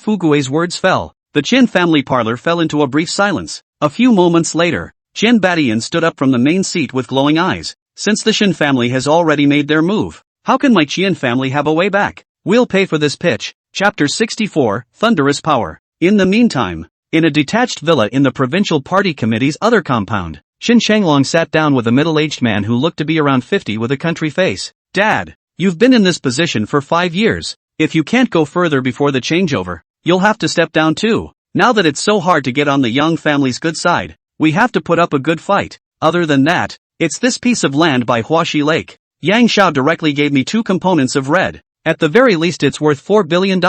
Fugue's words fell, the Qian family parlor fell into a brief silence. A few moments later, Qian Badian stood up from the main seat with glowing eyes. Since the Xin family has already made their move, how can my Qian family have a way back? We'll pay for this pitch. Chapter 64, Thunderous Power. In the meantime, in a detached villa in the provincial party committee's other compound, Xin Shanglong sat down with a middle-aged man who looked to be around 50 with a country face. Dad, you've been in this position for 5 years. If you can't go further before the changeover, you'll have to step down too. Now that it's so hard to get on the Yang family's good side, we have to put up a good fight. Other than that, it's this piece of land by Huaxi Lake. Yang Xiao directly gave me 2 components of red. At the very least it's worth $4 billion.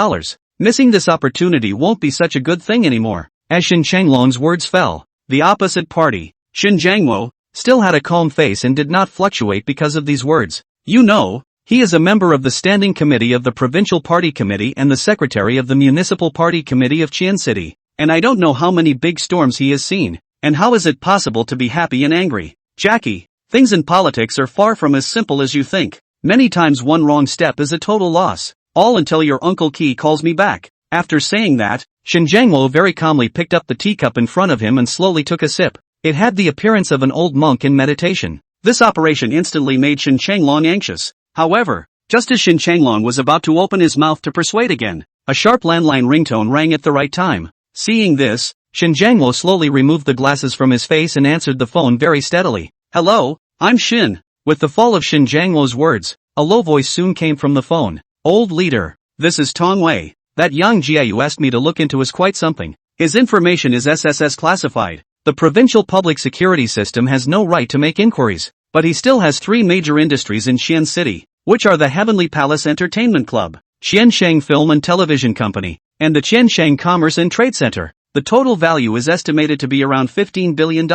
Missing this opportunity won't be such a good thing anymore. As Xin Shanglong's words fell, the opposite party, Xin Jiangmo, still had a calm face and did not fluctuate because of these words. You know, he is a member of the Standing Committee of the Provincial Party Committee and the Secretary of the Municipal Party Committee of Qian City. And I don't know how many big storms he has seen, and how is it possible to be happy and angry? Jackie, things in politics are far from as simple as you think. Many times one wrong step is a total loss. All until your Uncle Qi calls me back. After saying that, Xin Jiangmo very calmly picked up the teacup in front of him and slowly took a sip. It had the appearance of an old monk in meditation. This operation instantly made Xin Changlong anxious. However, just as Xin Changlong was about to open his mouth to persuade again, a sharp landline ringtone rang at the right time. Seeing this, Xin Jiangmo slowly removed the glasses from his face and answered the phone very steadily. Hello, I'm Xin. With the fall of Shin Jiangwo's words, a low voice soon came from the phone. Old leader, this is Tong Wei. That Yang Jia you asked me to look into is quite something. His information is SSS classified. The provincial public security system has no right to make inquiries, but he still has 3 major industries in Xian City, which are the Heavenly Palace Entertainment Club, Qiansheng Film and Television Company, and the Qiansheng Commerce and Trade Center. The total value is estimated to be around $15 billion.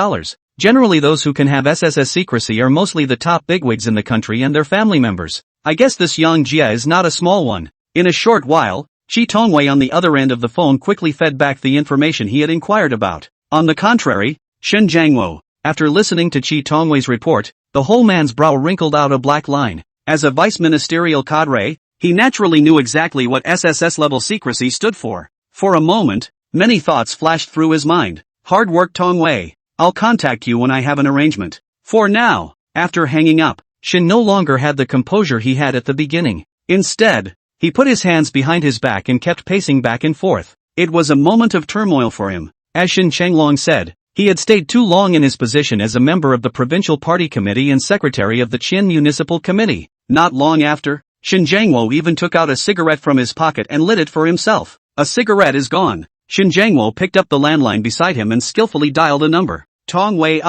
Generally those who can have SSS secrecy are mostly the top bigwigs in the country and their family members. I guess this Yang Jia is not a small one. In a short while, Chi Tongwei on the other end of the phone quickly fed back the information he had inquired about. On the contrary, Shen Jiangwo, after listening to Chi Tongwei's report, the whole man's brow wrinkled out a black line. As a vice-ministerial cadre, he naturally knew exactly what SSS-level secrecy stood for. For a moment, many thoughts flashed through his mind. Hard work Tongwei. I'll contact you when I have an arrangement. For now. After hanging up, Shen no longer had the composure he had at the beginning. Instead, he put his hands behind his back and kept pacing back and forth. It was a moment of turmoil for him. As Shen Chenglong said, he had stayed too long in his position as a member of the Provincial Party Committee and Secretary of the Qian Municipal Committee. Not long after, Shen Jiangwo even took out a cigarette from his pocket and lit it for himself. A cigarette is gone. Shen Jiangwo picked up the landline beside him and skillfully dialed a number. Tong Wei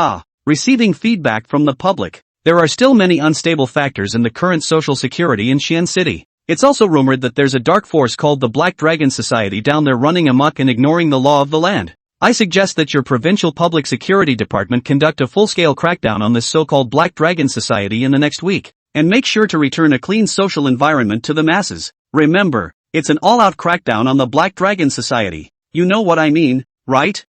receiving feedback from the public. There are still many unstable factors in the current social security in Xian City. It's also rumored that there's a dark force called the Black Dragon Society down there running amok and ignoring the law of the land. I suggest that your provincial public security department conduct a full-scale crackdown on this so-called Black Dragon Society in the next week, and make sure to return a clean social environment to the masses. Remember, it's an all-out crackdown on the Black Dragon Society. You know what I mean, right?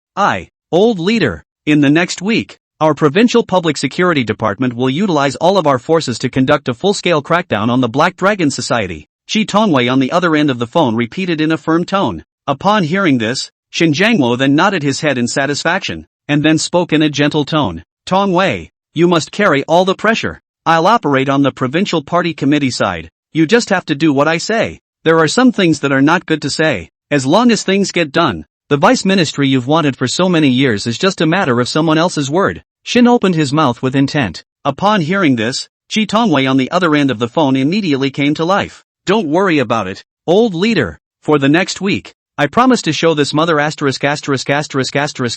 Old leader. In the next week, our provincial public security department will utilize all of our forces to conduct a full-scale crackdown on the Black Dragon Society. Chi Tongwei on the other end of the phone repeated in a firm tone. Upon hearing this, Shen Jiangwo then nodded his head in satisfaction, and then spoke in a gentle tone. Tongwei, you must carry all the pressure. I'll operate on the provincial party committee side. You just have to do what I say. There are some things that are not good to say. As long as things get done, the vice ministry you've wanted for so many years is just a matter of someone else's word. Shin opened his mouth with intent. Upon hearing this, Chi Tongwei on the other end of the phone immediately came to life. Don't worry about it, old leader. For the next week, I promise to show this mother ********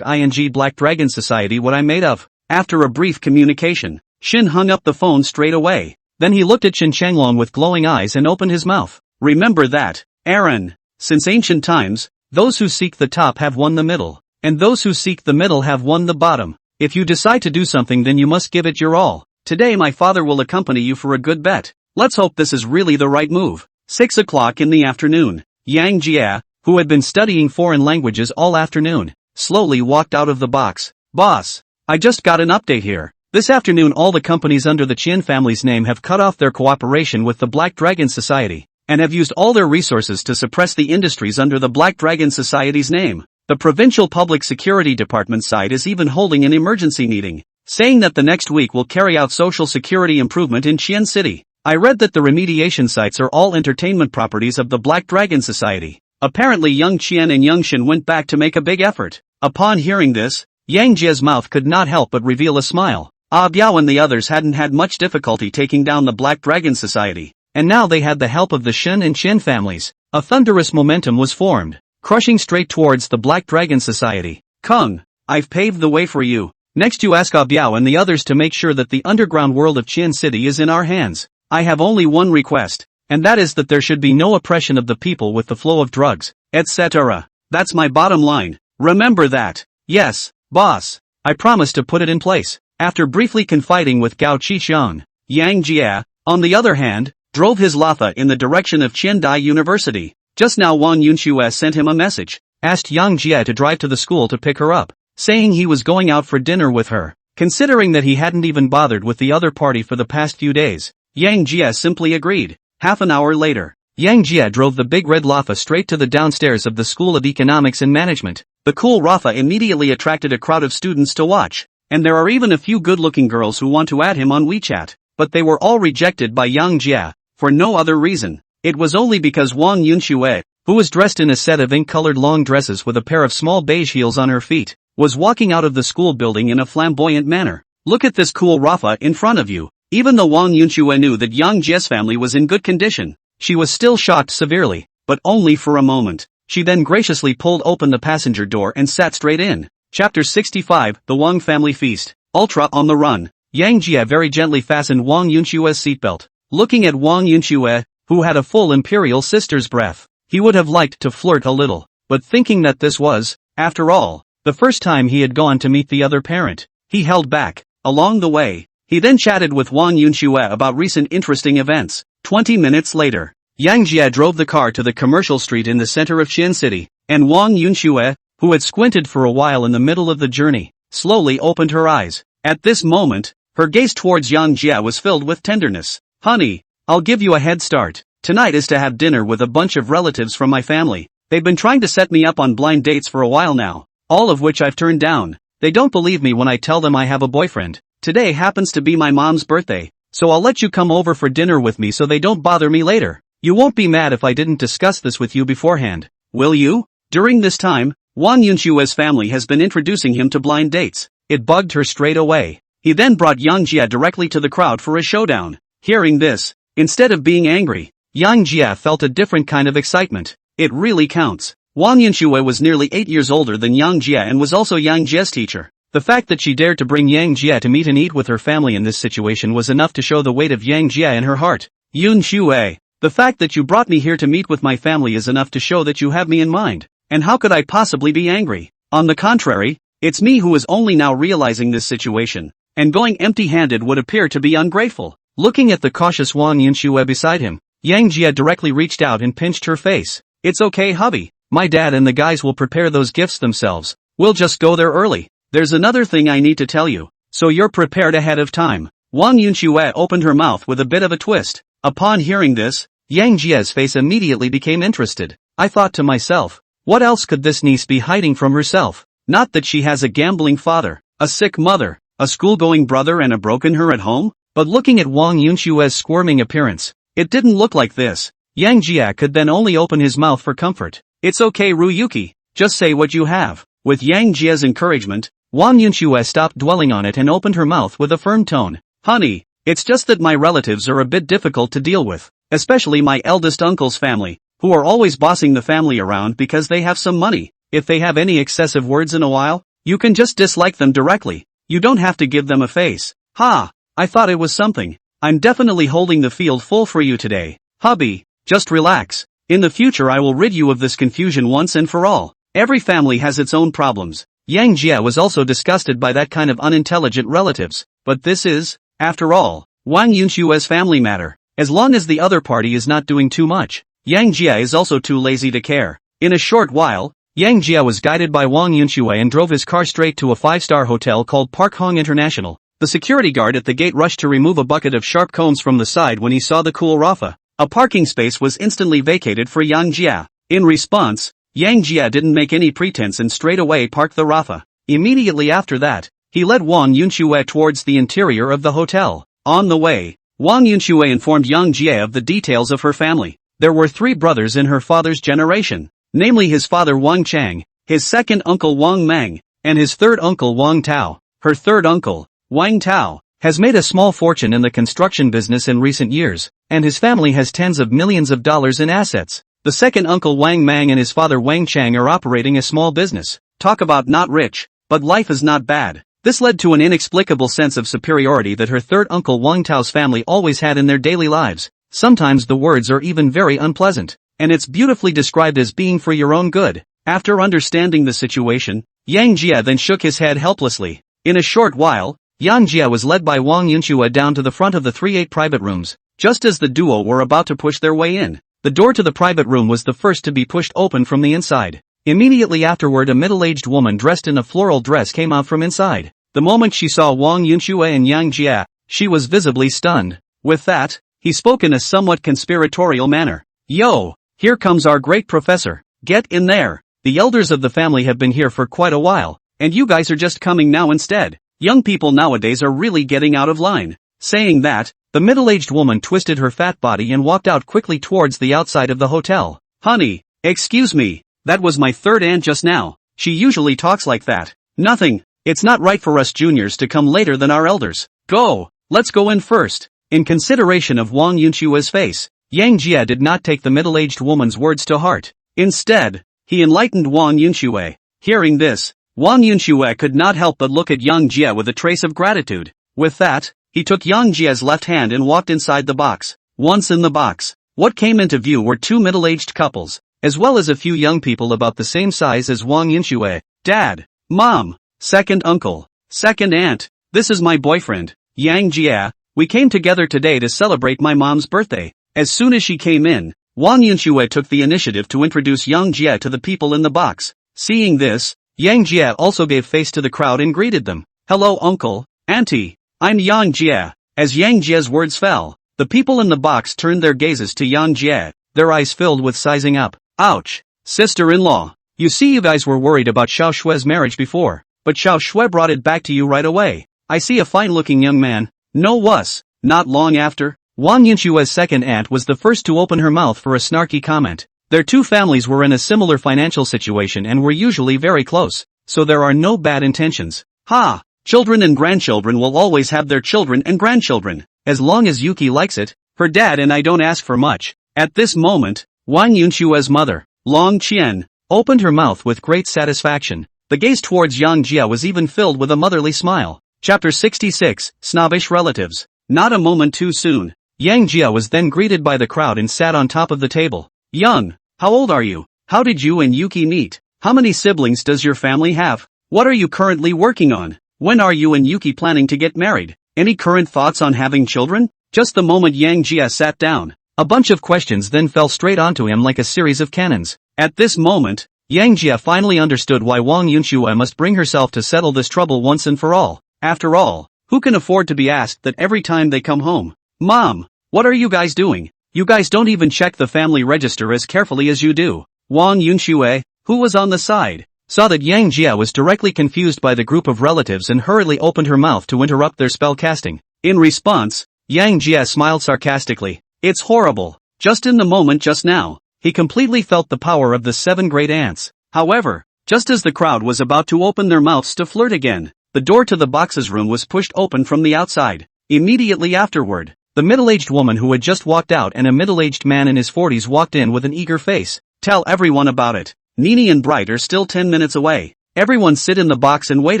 ing Black Dragon Society what I'm made of. After a brief communication, Shin hung up the phone straight away. Then he looked at Shen Chenglong with glowing eyes and opened his mouth. Remember that, Aaron. Since ancient times, those who seek the top have won the middle, and those who seek the middle have won the bottom. If you decide to do something then you must give it your all. Today my father will accompany you for a good bet. Let's hope this is really the right move. 6 o'clock in the afternoon. Yang Jia, who had been studying foreign languages all afternoon, slowly walked out of the box. Boss, I just got an update here. This afternoon all the companies under the Qian family's name have cut off their cooperation with the Black Dragon Society, and have used all their resources to suppress the industries under the Black Dragon Society's name. The Provincial Public Security Department side is even holding an emergency meeting, saying that the next week will carry out social security improvement in Xian City. I read that the remediation sites are all entertainment properties of the Black Dragon Society. Apparently Young Qian and Young Shin went back to make a big effort. Upon hearing this, Yang Jia's mouth could not help but reveal a smile. Biao and the others hadn't had much difficulty taking down the Black Dragon Society, and now they had the help of the Shen and Qian families. A thunderous momentum was formed, crushing straight towards the Black Dragon Society. Kung, I've paved the way for you. Next you ask Biao and the others to make sure that the underground world of Qian City is in our hands. I have only one request, and that is that there should be no oppression of the people with the flow of drugs, etc. That's my bottom line. Remember that. Yes, boss. I promise to put it in place. After briefly confiding with Gao Qixiang, Yang Jia, on the other hand, drove his Latha in the direction of Qiandai University. Just now Wang Yunxue sent him a message, asked Yang Jia to drive to the school to pick her up, saying he was going out for dinner with her. Considering that he hadn't even bothered with the other party for the past few days, Yang Jia simply agreed. Half an hour later, Yang Jia drove the big red Latha straight to the downstairs of the School of Economics and Management. The cool Ratha immediately attracted a crowd of students to watch, and there are even a few good-looking girls who want to add him on WeChat, but they were all rejected by Yang Jia, for no other reason. It was only because Wang Yunxue, who was dressed in a set of ink-colored long dresses with a pair of small beige heels on her feet, was walking out of the school building in a flamboyant manner. Look at this cool Ratha in front of you. Even though Wang Yunxue knew that Yang Jie's family was in good condition, she was still shocked severely, but only for a moment. She then graciously pulled open the passenger door and sat straight in. Chapter 65, The Wang Family Feast. Ultra on the run. Yang Jie very gently fastened Wang Yunshue's seatbelt. Looking at Wang Yunxue, who had a full imperial sister's breath, he would have liked to flirt a little, but thinking that this was, after all, the first time he had gone to meet the other parent, he held back. Along the way, he then chatted with Wang Yunxue about recent interesting events. 20 minutes later, Yang Jie drove the car to the commercial street in the center of Qian City, and Wang Yunxue, who had squinted for a while in the middle of the journey, slowly opened her eyes. At this moment, her gaze towards Yang Jie was filled with tenderness. Honey, I'll give you a head start. Tonight is to have dinner with a bunch of relatives from my family. They've been trying to set me up on blind dates for a while now, all of which I've turned down. They don't believe me when I tell them I have a boyfriend. Today happens to be my mom's birthday, so I'll let you come over for dinner with me so they don't bother me later. You won't be mad if I didn't discuss this with you beforehand, will you? During this time, Wang Yunshue's family has been introducing him to blind dates. It bugged her straight away. He then brought Yang Jie directly to the crowd for a showdown. Hearing this, instead of being angry, Yang Jie felt a different kind of excitement. It really counts. Wang Yunxue was nearly 8 years older than Yang Jie and was also Yang Jie's teacher. The fact that she dared to bring Yang Jie to meet and eat with her family in this situation was enough to show the weight of Yang Jie in her heart. Yunxue, the fact that you brought me here to meet with my family is enough to show that you have me in mind. And how could I possibly be angry? On the contrary, it's me who is only now realizing this situation, and going empty-handed would appear to be ungrateful. Looking at the cautious Wang Yunxue beside him, Yang Jie directly reached out and pinched her face. It's okay, hubby. My dad and the guys will prepare those gifts themselves. We'll just go there early. There's another thing I need to tell you, so you're prepared ahead of time. Wang Yunxue opened her mouth with a bit of a twist. Upon hearing this, Yang Jie's face immediately became interested. I thought to myself, what else could this niece be hiding from herself? Not that she has a gambling father, a sick mother, a school-going brother and a broken her at home? But looking at Wang Yunshue's squirming appearance, it didn't look like this. Yang Jie could then only open his mouth for comfort. It's okay, Ryuki, just say what you have. With Yang Jie's encouragement, Wang Yunxue stopped dwelling on it and opened her mouth with a firm tone. Honey, it's just that my relatives are a bit difficult to deal with, especially my eldest uncle's family, who are always bossing the family around because they have some money. If they have any excessive words in a while, you can just dislike them directly. You don't have to give them a face. Ha! I thought it was something. I'm definitely holding the field full for you today. Hubby, just relax. In the future I will rid you of this confusion once and for all. Every family has its own problems. Yang Jie was also disgusted by that kind of unintelligent relatives. But this is, after all, Wang Yunshue's family matter. As long as the other party is not doing too much, Yang Jie is also too lazy to care. In a short while, Yang Jie was guided by Wang Yunxue and drove his car straight to a 5-star hotel called Park Hong International. The security guard at the gate rushed to remove a bucket of sharp cones from the side when he saw the cool Rafa. A parking space was instantly vacated for Yang Jie. In response, Yang Jie didn't make any pretense and straight away parked the Rafa. Immediately after that, he led Wang Yunxue towards the interior of the hotel. On the way, Wang Yunxue informed Yang Jie of the details of her family. There were 3 brothers in her father's generation, namely his father Wang Chang, his second uncle Wang Mang, and his third uncle Wang Tao. Her third uncle, Wang Tao, has made a small fortune in the construction business in recent years, and his family has tens of millions of dollars in assets. The second uncle Wang Mang and his father Wang Chang are operating a small business. Talk about not rich, but life is not bad. This led to an inexplicable sense of superiority that her third uncle Wang Tao's family always had in their daily lives. Sometimes the words are even very unpleasant, and it's beautifully described as being for your own good. After understanding the situation, Yang Jie then shook his head helplessly. In a short while, Yang Jie was led by Wang Yunxue down to the front of the 3-8 private rooms. Just as the duo were about to push their way in, the door to the private room was the first to be pushed open from the inside. Immediately afterward, a middle-aged woman dressed in a floral dress came out from inside. The moment she saw Wang Yunxue and Yang Jie, she was visibly stunned. With that, he spoke in a somewhat conspiratorial manner. Yo, here comes our great professor. Get in there. The elders of the family have been here for quite a while, and you guys are just coming now instead. Young people nowadays are really getting out of line. Saying that, the middle-aged woman twisted her fat body and walked out quickly towards the outside of the hotel. Honey, excuse me, that was my third aunt just now. She usually talks like that. Nothing. It's not right for us juniors to come later than our elders. Go. let's go in first. In consideration of Wang Yunshua's face, Yang Jie did not take the middle-aged woman's words to heart. Instead, he enlightened Wang Yunxue. Hearing this, Wang Yunxue could not help but look at Yang Jie with a trace of gratitude. With that, he took Yang Jie's left hand and walked inside the box. Once in the box, what came into view were two middle-aged couples, as well as a few young people about the same size as Wang Yunxue. Dad, Mom, second uncle, second aunt, this is my boyfriend, Yang Jie. We came together today to celebrate my mom's birthday. As soon as she came in, Wang Yunxue took the initiative to introduce Yang Jie to the people in the box. Seeing this, Yang Jie also gave face to the crowd and greeted them. Hello uncle, auntie, I'm Yang Jie. As Yang Jie's words fell, the people in the box turned their gazes to Yang Jie, their eyes filled with sizing up. Ouch, sister-in-law. You see, you guys were worried about Xiao Shue's marriage before, but Xiao Shue brought it back to you right away. I see a fine-looking young man. No wuss. Not long after, Wang Yunshue's second aunt was the first to open her mouth for a snarky comment. Their two families were in a similar financial situation and were usually very close, so there are no bad intentions. Ha! Children and grandchildren will always have their children and grandchildren, as long as Yuki likes it. Her dad and I don't ask for much. At this moment, Wang Yunshue's mother, Long Qian, opened her mouth with great satisfaction. The gaze towards Yang Jie was even filled with a motherly smile. Chapter 66, Snobbish Relatives. Not a moment too soon, Yang Jie was then greeted by the crowd and sat on top of the table. Young, how old are you? How did you and Yuki meet? How many siblings does your family have? What are you currently working on? When are you and Yuki planning to get married? Any current thoughts on having children? Just the moment Yang Jie sat down, a bunch of questions then fell straight onto him like a series of cannons. At this moment, Yang Jie finally understood why Wang Yunxue must bring herself to settle this trouble once and for all. After all, who can afford to be asked that every time they come home? Mom, what are you guys doing? You guys don't even check the family register as carefully as you do. Wang Yunxue, who was on the side, saw that Yang Jie was directly confused by the group of relatives and hurriedly opened her mouth to interrupt their spell casting. In response, Yang Jie smiled sarcastically. It's horrible. Just in the moment just now, he completely felt the power of the 7 great ants. However, just as the crowd was about to open their mouths to flirt again, the door to the box's room was pushed open from the outside. Immediately afterward, the middle-aged woman who had just walked out and a middle-aged man in his 40s walked in with an eager face. Tell everyone about it. Nini and Bright are still 10 minutes away. Everyone sit in the box and wait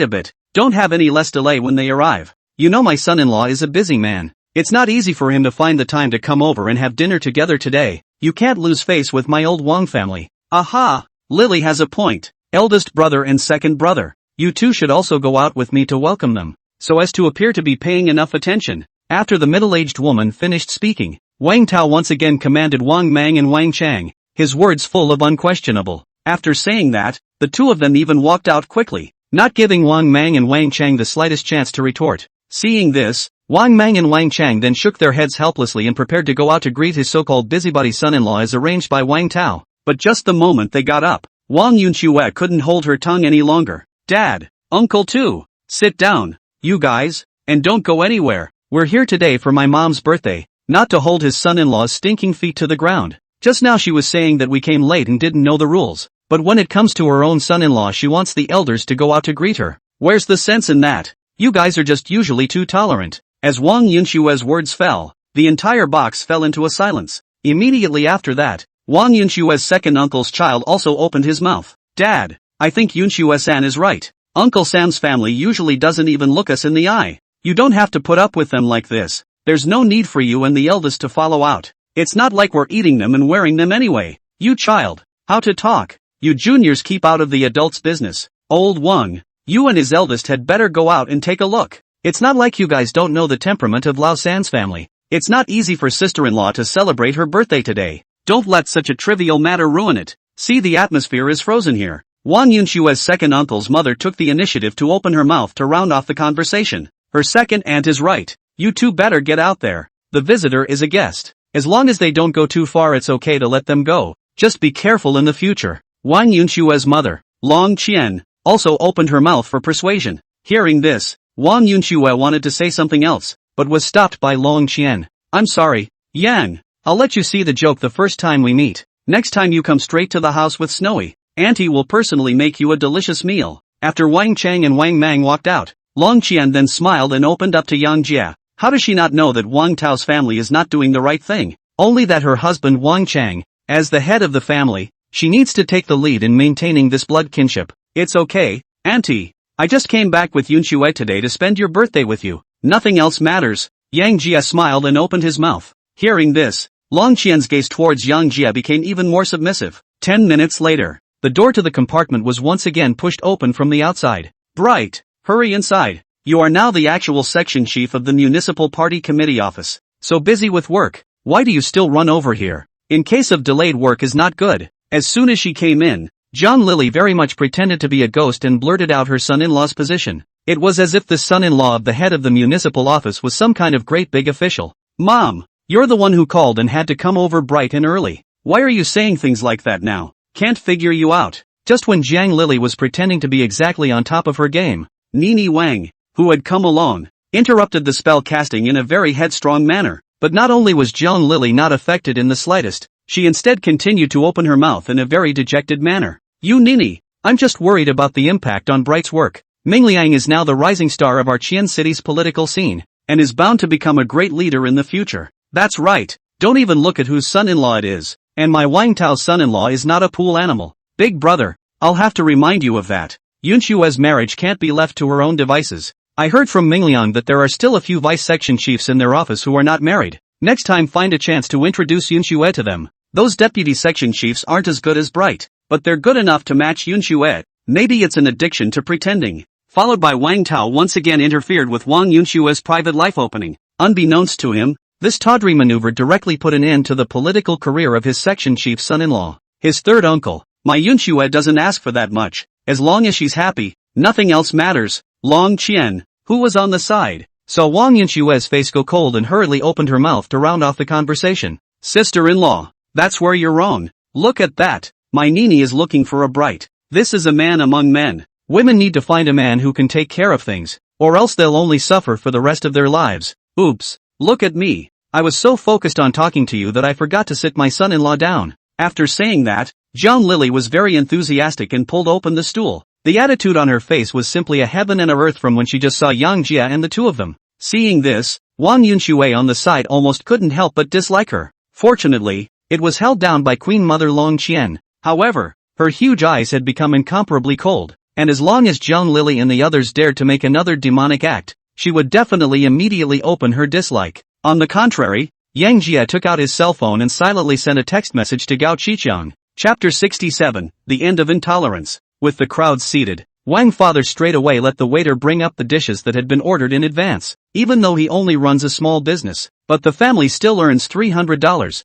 a bit. Don't have any less delay when they arrive. You know my son-in-law is a busy man. It's not easy for him to find the time to come over and have dinner together today. You can't lose face with my old Wang family. Aha! Lily has a point. Eldest brother and second brother. You two should also go out with me to welcome them, so as to appear to be paying enough attention. After the middle-aged woman finished speaking, Wang Tao once again commanded Wang Mang and Wang Chang, his words full of unquestionable. After saying that, the two of them even walked out quickly, not giving Wang Mang and Wang Chang the slightest chance to retort. Seeing this, Wang Mang and Wang Chang then shook their heads helplessly and prepared to go out to greet his so-called busybody son-in-law as arranged by Wang Tao. But just the moment they got up, Wang Yunxue couldn't hold her tongue any longer. Dad, Uncle too, sit down, you guys, and don't go anywhere. We're here today for my mom's birthday, not to hold his son-in-law's stinking feet to the ground. Just now she was saying that we came late and didn't know the rules, but when it comes to her own son-in-law she wants the elders to go out to greet her. Where's the sense in that? You guys are just usually too tolerant. As Wang Yunshue's words fell, the entire box fell into a silence. Immediately after that, Wang Yunshue's second uncle's child also opened his mouth. Dad, I think Yunxue-san is right. Uncle Sam's family usually doesn't even look us in the eye. You don't have to put up with them like this. There's no need for you and the eldest to follow out. It's not like we're eating them and wearing them anyway. You child, how to talk. You juniors keep out of the adults' business. Old Wang, you and his eldest had better go out and take a look. It's not like you guys don't know the temperament of Lao San's family. It's not easy for sister-in-law to celebrate her birthday today. Don't let such a trivial matter ruin it. See, the atmosphere is frozen here. Wang Yunshue's second uncle's mother took the initiative to open her mouth to round off the conversation. Her second aunt is right. You two better get out there. The visitor is a guest. As long as they don't go too far it's okay to let them go. Just be careful in the future. Wang Yunshue's mother, Long Qian, also opened her mouth for persuasion. Hearing this, Wang Yunxue wanted to say something else, but was stopped by Long Qian. I'm sorry, Yang. I'll let you see the joke the first time we meet. Next time you come straight to the house with Snowy. Auntie will personally make you a delicious meal. After Wang Chang and Wang Mang walked out, Long Qian then smiled and opened up to Yang Jie. How does she not know that Wang Tao's family is not doing the right thing? Only that her husband Wang Chang, as the head of the family, she needs to take the lead in maintaining this blood kinship. It's okay, auntie. I just came back with Yunxue today to spend your birthday with you. Nothing else matters. Yang Jia smiled and opened his mouth. Hearing this, Long Qian's gaze towards Yang Jia became even more submissive. 10 minutes later, the door to the compartment was once again pushed open from the outside. Bright, hurry inside. You are now the actual section chief of the municipal party committee office. So busy with work, why do you still run over here? In case of delayed work is not good. As soon as she came in, Zhang Lily very much pretended to be a ghost and blurted out her son-in-law's position. It was as if the son-in-law of the head of the municipal office was some kind of great big official. Mom, you're the one who called and had to come over bright and early. Why are you saying things like that now? Can't figure you out. Just when Zhang Lily was pretending to be exactly on top of her game, Nini Wang, who had come along, interrupted the spell casting in a very headstrong manner. But not only was Zhang Lily not affected in the slightest, she instead continued to open her mouth in a very dejected manner. You Nini, I'm just worried about the impact on Bright's work. Ming Liang is now the rising star of our Qian city's political scene, and is bound to become a great leader in the future. That's right, don't even look at whose son-in-law it is, and my Wang Tao's son-in-law is not a pool animal. Big brother, I'll have to remind you of that. Yunshue's marriage can't be left to her own devices. I heard from Ming Liang that there are still a few vice section chiefs in their office who are not married. Next time find a chance to introduce Yunxue to them. Those deputy section chiefs aren't as good as Bright, but they're good enough to match Yunxue. Maybe it's an addiction to pretending. Followed by Wang Tao once again interfered with Wang Yunshue's private life opening. Unbeknownst to him, this tawdry maneuver directly put an end to the political career of his section chief son-in-law. His third uncle, my Yunxue doesn't ask for that much. As long as she's happy, nothing else matters. Long Qian, who was on the side, saw Wang Yunshue's face go cold and hurriedly opened her mouth to round off the conversation. Sister-in-law, that's where you're wrong. Look at that. My Nini is looking for a Bright. This is a man among men. Women need to find a man who can take care of things, or else they'll only suffer for the rest of their lives. Oops, look at me. I was so focused on talking to you that I forgot to sit my son-in-law down. After saying that, Zhang Lily was very enthusiastic and pulled open the stool. The attitude on her face was simply a heaven and a earth from when she just saw Yang Jia and the two of them. Seeing this, Wang Yunxue on the side almost couldn't help but dislike her. Fortunately, it was held down by Queen Mother Long Qian. However, her huge eyes had become incomparably cold, and as long as Zhang Lily and the others dared to make another demonic act, she would definitely immediately open her dislike. On the contrary, Yang Jia took out his cell phone and silently sent a text message to Gao Qiqiang. Chapter 67, The End of Intolerance. With the crowd seated, Wang father straight away let the waiter bring up the dishes that had been ordered in advance. Even though he only runs a small business, but the family still earns $300, $000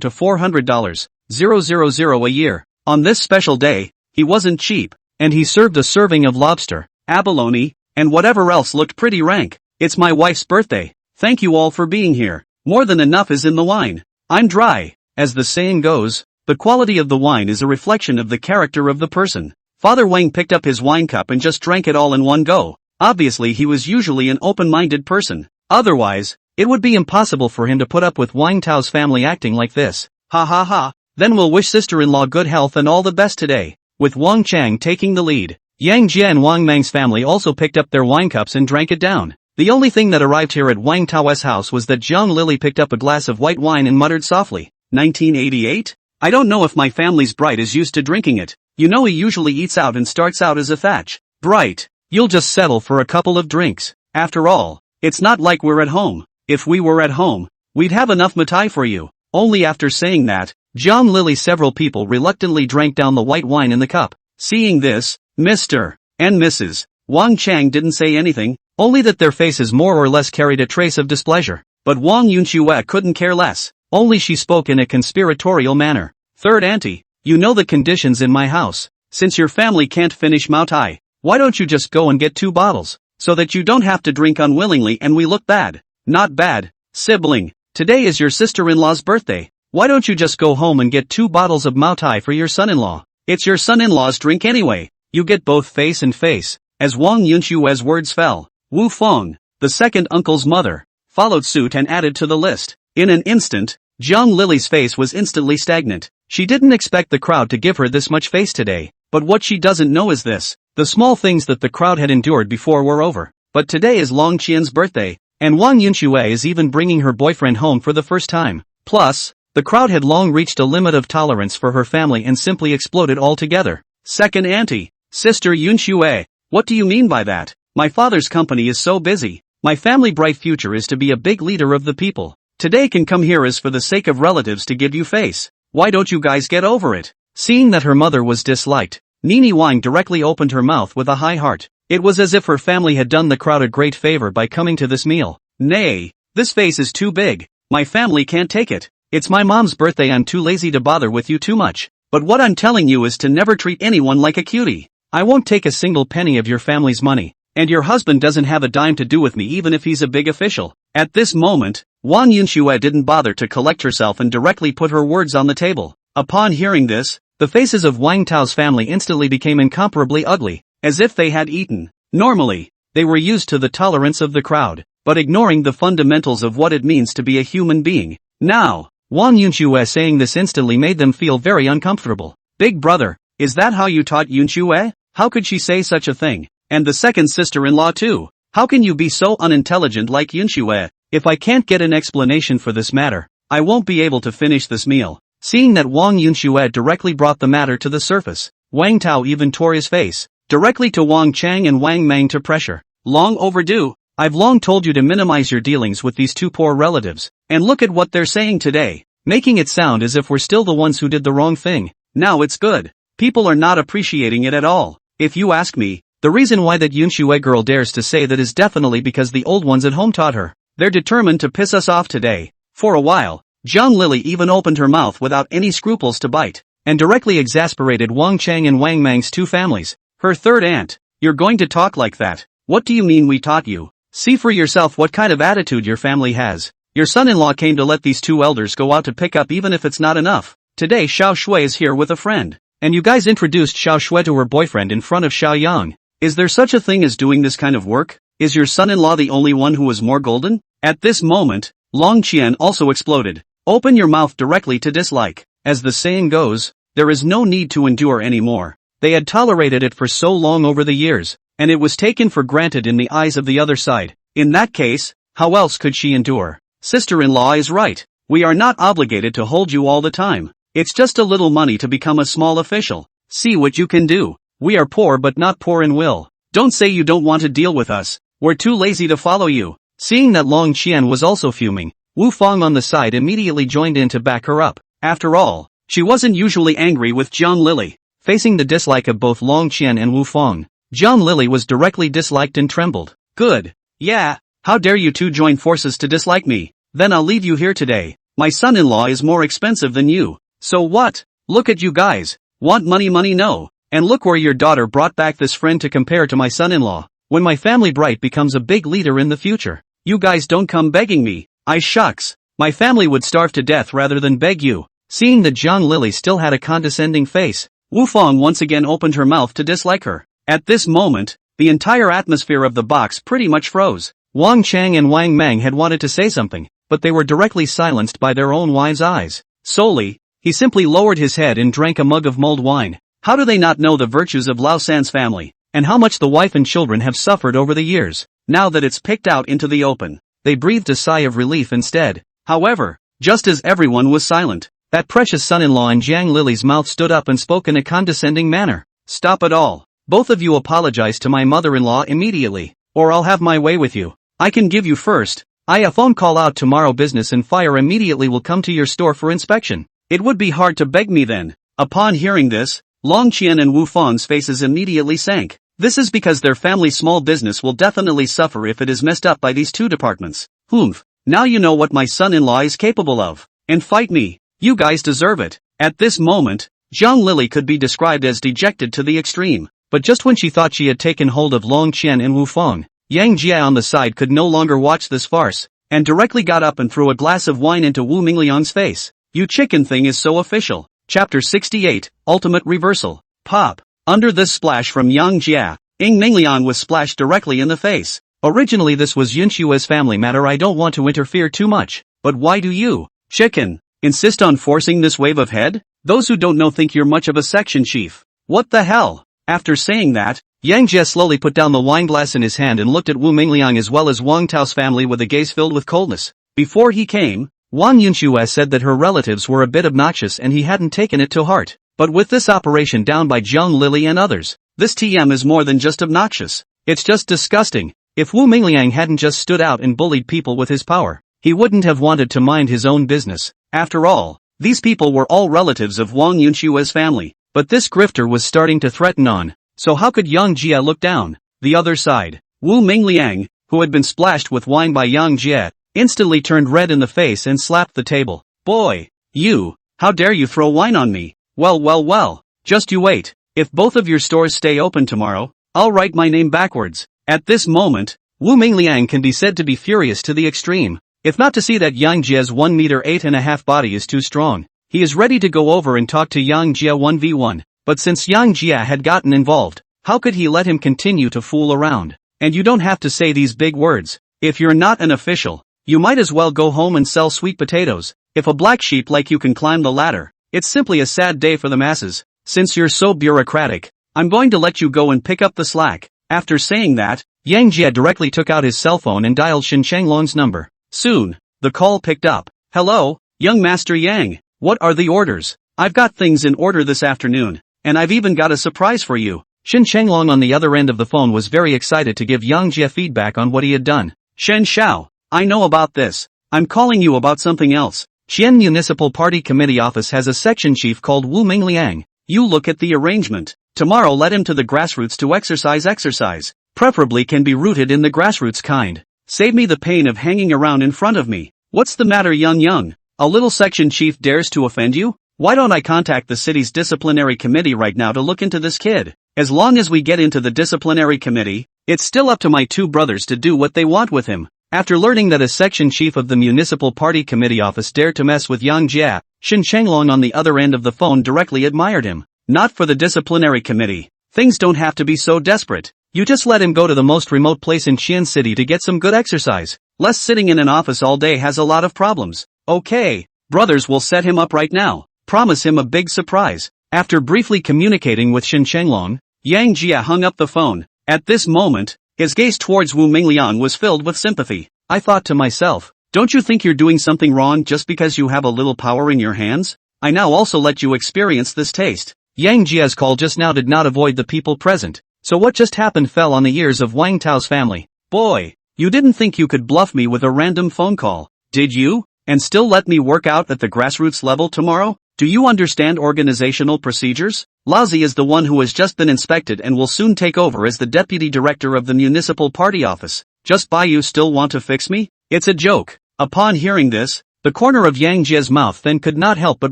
to $400, $000 a year. On this special day, he wasn't cheap, and he served a serving of lobster, abalone, and whatever else looked pretty rank. It's my wife's birthday. Thank you all for being here. More than enough is in the wine. I'm dry. As the saying goes, the quality of the wine is a reflection of the character of the person. Father Wang picked up his wine cup and just drank it all in one go. Obviously he was usually an open-minded person. Otherwise, it would be impossible for him to put up with Wang Tao's family acting like this. Ha ha ha. Then we'll wish sister-in-law good health and all the best today. With Wang Chang taking the lead, Yang Jia and Wang Mang's family also picked up their wine cups and drank it down. The only thing that arrived here at Wang Tao's house was that Zhang Lily picked up a glass of white wine and muttered softly, 1988? I don't know if my family's Bright is used to drinking it. You know he usually eats out and starts out as a thatch. Bright, you'll just settle for a couple of drinks. After all, it's not like we're at home. If we were at home, we'd have enough mitai for you. Only after saying that, Zhang Lily several people reluctantly drank down the white wine in the cup. Seeing this, Mr. and Mrs. Wang Chang didn't say anything, only that their faces more or less carried a trace of displeasure. But Wang Yunxue couldn't care less. Only she spoke in a conspiratorial manner. Third auntie, you know the conditions in my house. Since your family can't finish Mao Tai, why don't you just go and get 2 bottles, so that you don't have to drink unwillingly and we look bad. Not bad, sibling. Today is your sister-in-law's birthday. Why don't you just go home and get 2 bottles of Mao Tai for your son-in-law? It's your son-in-law's drink anyway. You get both face and face. As Wang Yunshue's words fell, Wu Feng, the second uncle's mother, followed suit and added to the list. In an instant, Zhang Lily's face was instantly stagnant. She didn't expect the crowd to give her this much face today, but what she doesn't know is this. The small things that the crowd had endured before were over. But today is Long Qian's birthday, And Wang Yunxue is even bringing her boyfriend home for the first time. Plus, the crowd had long reached a limit of tolerance for her family and simply exploded altogether. Second auntie, Sister Yunxue, what do you mean by that? My father's company is so busy. My family bright future is to be a big leader of the people. Today can come here is for the sake of relatives to give you face. Why don't you guys get over it? Seeing that her mother was disliked, Nini Wang directly opened her mouth with a high heart. It was as if her family had done the crowd a great favor by coming to this meal. Nay, this face is too big. My family can't take it. It's my mom's birthday, I'm too lazy to bother with you too much. But what I'm telling you is to never treat anyone like a cutie. I won't take a single penny of your family's money. And your husband doesn't have a dime to do with me even if he's a big official. At this moment, Wang Yunxue didn't bother to collect herself and directly put her words on the table. Upon hearing this, the faces of Wang Tao's family instantly became incomparably ugly, as if they had eaten. Normally, they were used to the tolerance of the crowd, but ignoring the fundamentals of what it means to be a human being. Now, Wang Yunxue saying this instantly made them feel very uncomfortable. Big brother, is that how you taught Yunxue? How could she say such a thing? And the second sister-in-law too. How can you be so unintelligent like Yunxue? If I can't get an explanation for this matter, I won't be able to finish this meal. Seeing that Wang Yunxue directly brought the matter to the surface, Wang Tao even tore his face, directly to Wang Chang and Wang Mang to pressure. Long overdue. I've long told you to minimize your dealings with these two poor relatives, and look at what they're saying today, making it sound as if we're still the ones who did the wrong thing. Now it's good. People are not appreciating it at all. If you ask me, the reason why that Yunxue girl dares to say that is definitely because the old ones at home taught her. They're determined to piss us off today. For a while, Zhang Lili even opened her mouth without any scruples to bite, and directly exasperated Wang Chang and Wang Mang's two families. Her third aunt, you're going to talk like that? What do you mean we taught you? See for yourself what kind of attitude your family has. Your son-in-law came to let these two elders go out to pick up even if it's not enough. Today Xiao Shui is here with a friend, and you guys introduced Xiao Shui to her boyfriend in front of Xiao Yang. Is there such a thing as doing this kind of work? Is your son-in-law the only one who was more golden? At this moment, Long Qian also exploded. Open your mouth directly to dislike. As the saying goes, there is no need to endure anymore. They had tolerated it for so long over the years, and it was taken for granted in the eyes of the other side. In that case, how else could she endure? Sister-in-law is right. We are not obligated to hold you all the time. It's just a little money to become a small official. See what you can do. We are poor but not poor in will. Don't say you don't want to deal with us. We're too lazy to follow you. Seeing that Long Qian was also fuming, Wu Fang on the side immediately joined in to back her up. After all, she wasn't usually angry with Zhang Lili. Facing the dislike of both Long Qian and Wu Fang, Zhang Lili was directly disliked and trembled. Good. Yeah, how dare you two join forces to dislike me? Then I'll leave you here today. My son-in-law is more expensive than you. So what? Look at you guys. Want money no. And look where your daughter brought back this friend to compare to my son-in-law. When my family bright becomes a big leader in the future, you guys don't come begging me. I shucks. My family would starve to death rather than beg you. Seeing that Zhang Lili still had a condescending face, Wu Fang once again opened her mouth to dislike her. At this moment, the entire atmosphere of the box pretty much froze. Wang Chang and Wang Mang had wanted to say something, but they were directly silenced by their own wise eyes. Solely, he simply lowered his head and drank a mug of mulled wine. How do they not know the virtues of Lao San's family, and how much the wife and children have suffered over the years? Now that it's picked out into the open, they breathed a sigh of relief instead. However, just as everyone was silent, that precious son-in-law in Zhang Lili's mouth stood up and spoke in a condescending manner. Stop it all. Both of you apologize to my mother-in-law immediately, or I'll have my way with you. I can give you first. A phone call out tomorrow business and fire immediately will come to your store for inspection. It would be hard to beg me then. Upon hearing this, Long Qian and Wu Fang's faces immediately sank. This is because their family's small business will definitely suffer if it is messed up by these two departments. Humph. Now you know what my son-in-law is capable of. And fight me. You guys deserve it. At this moment, Zhang Lili could be described as dejected to the extreme. But just when she thought she had taken hold of Long Qian and Wu Fang, Yang Jia on the side could no longer watch this farce, and directly got up and threw a glass of wine into Wu Mingliang's face. You chicken thing is so official. Chapter 68, Ultimate Reversal. Pop. Under this splash from Yang Jia, Ying Mingliang was splashed directly in the face. Originally this was Yunshua's family matter, I don't want to interfere too much, but why do you, chicken, insist on forcing this wave of head? Those who don't know think you're much of a section chief. What the hell? After saying that, Yang Jie slowly put down the wine glass in his hand and looked at Wu Mingliang as well as Wang Tao's family with a gaze filled with coldness. Before he came, Wang Yunxue said that her relatives were a bit obnoxious and he hadn't taken it to heart. But with this operation down by Zhang Lily and others, this TM is more than just obnoxious. It's just disgusting. If Wu Mingliang hadn't just stood out and bullied people with his power, he wouldn't have wanted to mind his own business. After all, these people were all relatives of Wang Yunshue's family. But this grifter was starting to threaten on. So how could Yang Jie look down? The other side. Wu Mingliang, who had been splashed with wine by Yang Jie, instantly turned red in the face and slapped the table. Boy! You! How dare you throw wine on me? Well. Just you wait. If both of your stores stay open tomorrow, I'll write my name backwards. At this moment, Wu Mingliang can be said to be furious to the extreme. If not to see that Yang Jie's 1 meter 8.5 body is too strong, he is ready to go over and talk to Yang Jie 1v1. But since Yang Jie had gotten involved, how could he let him continue to fool around? And you don't have to say these big words. If you're not an official, you might as well go home and sell sweet potatoes. If a black sheep like you can climb the ladder, it's simply a sad day for the masses. Since you're so bureaucratic, I'm going to let you go and pick up the slack. After saying that, Yang Jie directly took out his cell phone and dialed Shin Changlong's number. Soon, the call picked up. Hello, young Master Yang, what are the orders? I've got things in order this afternoon, and I've even got a surprise for you. Shin Changlong on the other end of the phone was very excited to give Yang Jie feedback on what he had done. Shen Xiao, I know about this. I'm calling you about something else. Xian Municipal Party Committee Office has a section chief called Wu Mingliang. You look at the arrangement. Tomorrow let him to the grassroots to exercise. Preferably can be rooted in the grassroots kind. Save me the pain of hanging around in front of me. What's the matter, young? A little section chief dares to offend you? Why don't I contact the city's disciplinary committee right now to look into this kid? As long as we get into the disciplinary committee, it's still up to my two brothers to do what they want with him. After learning that a section chief of the municipal party committee office dared to mess with Yang Jie, Shin Changlong on the other end of the phone directly admired him. Not for the disciplinary committee. Things don't have to be so desperate. You just let him go to the most remote place in Xian City to get some good exercise. Less sitting in an office all day has a lot of problems. Okay, brothers will set him up right now. Promise him a big surprise. After briefly communicating with Shin Changlong, Yang Jie hung up the phone. At this moment, his gaze towards Wu Mingliang was filled with sympathy. I thought to myself, don't you think you're doing something wrong just because you have a little power in your hands? I now also let you experience this taste. Yang Jie's call just now did not avoid the people present, so what just happened fell on the ears of Wang Tao's family. Boy, you didn't think you could bluff me with a random phone call, did you? And still let me work out at the grassroots level tomorrow? Do you understand organizational procedures? Lazi is the one who has just been inspected and will soon take over as the deputy director of the municipal party office. Just by you still want to fix me? It's a joke. Upon hearing this, the corner of Yang Jie's mouth then could not help but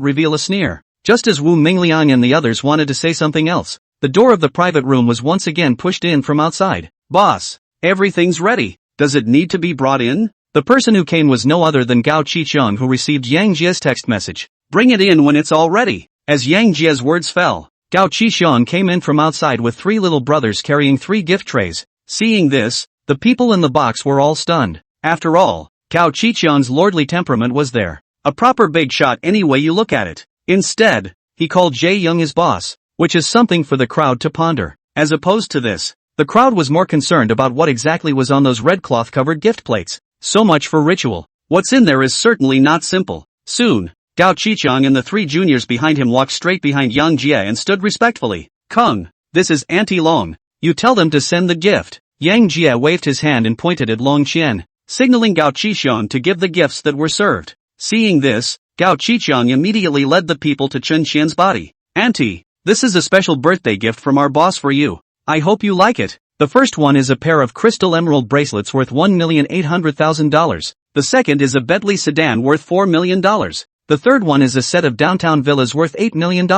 reveal a sneer. Just as Wu Mingliang and the others wanted to say something else, the door of the private room was once again pushed in from outside. Boss, everything's ready. Does it need to be brought in? The person who came was no other than Gao Qiqiang, who received Yang Jie's text message. Bring it in when it's all ready. As Yang Jie's words fell, Gao Qiqiang came in from outside with 3 little brothers carrying 3 gift trays. Seeing this, the people in the box were all stunned. After all, Gao Qiqiang's lordly temperament was there. A proper big shot any way you look at it. Instead, he called Jie Young his boss, which is something for the crowd to ponder. As opposed to this, the crowd was more concerned about what exactly was on those red cloth-covered gift plates. So much for ritual. What's in there is certainly not simple. Soon, Gao Qiqiang and the 3 juniors behind him walked straight behind Yang Jie and stood respectfully. Kung, this is Auntie Long. You tell them to send the gift. Yang Jie waved his hand and pointed at Long Qian, signaling Gao Qiqiang to give the gifts that were served. Seeing this, Gao Qiqiang immediately led the people to Chen Qian's body. Auntie, this is a special birthday gift from our boss for you. I hope you like it. The first one is a pair of crystal emerald bracelets worth $1,800,000. The second is a Bentley sedan worth $4 million. The third one is a set of downtown villas worth $8 million.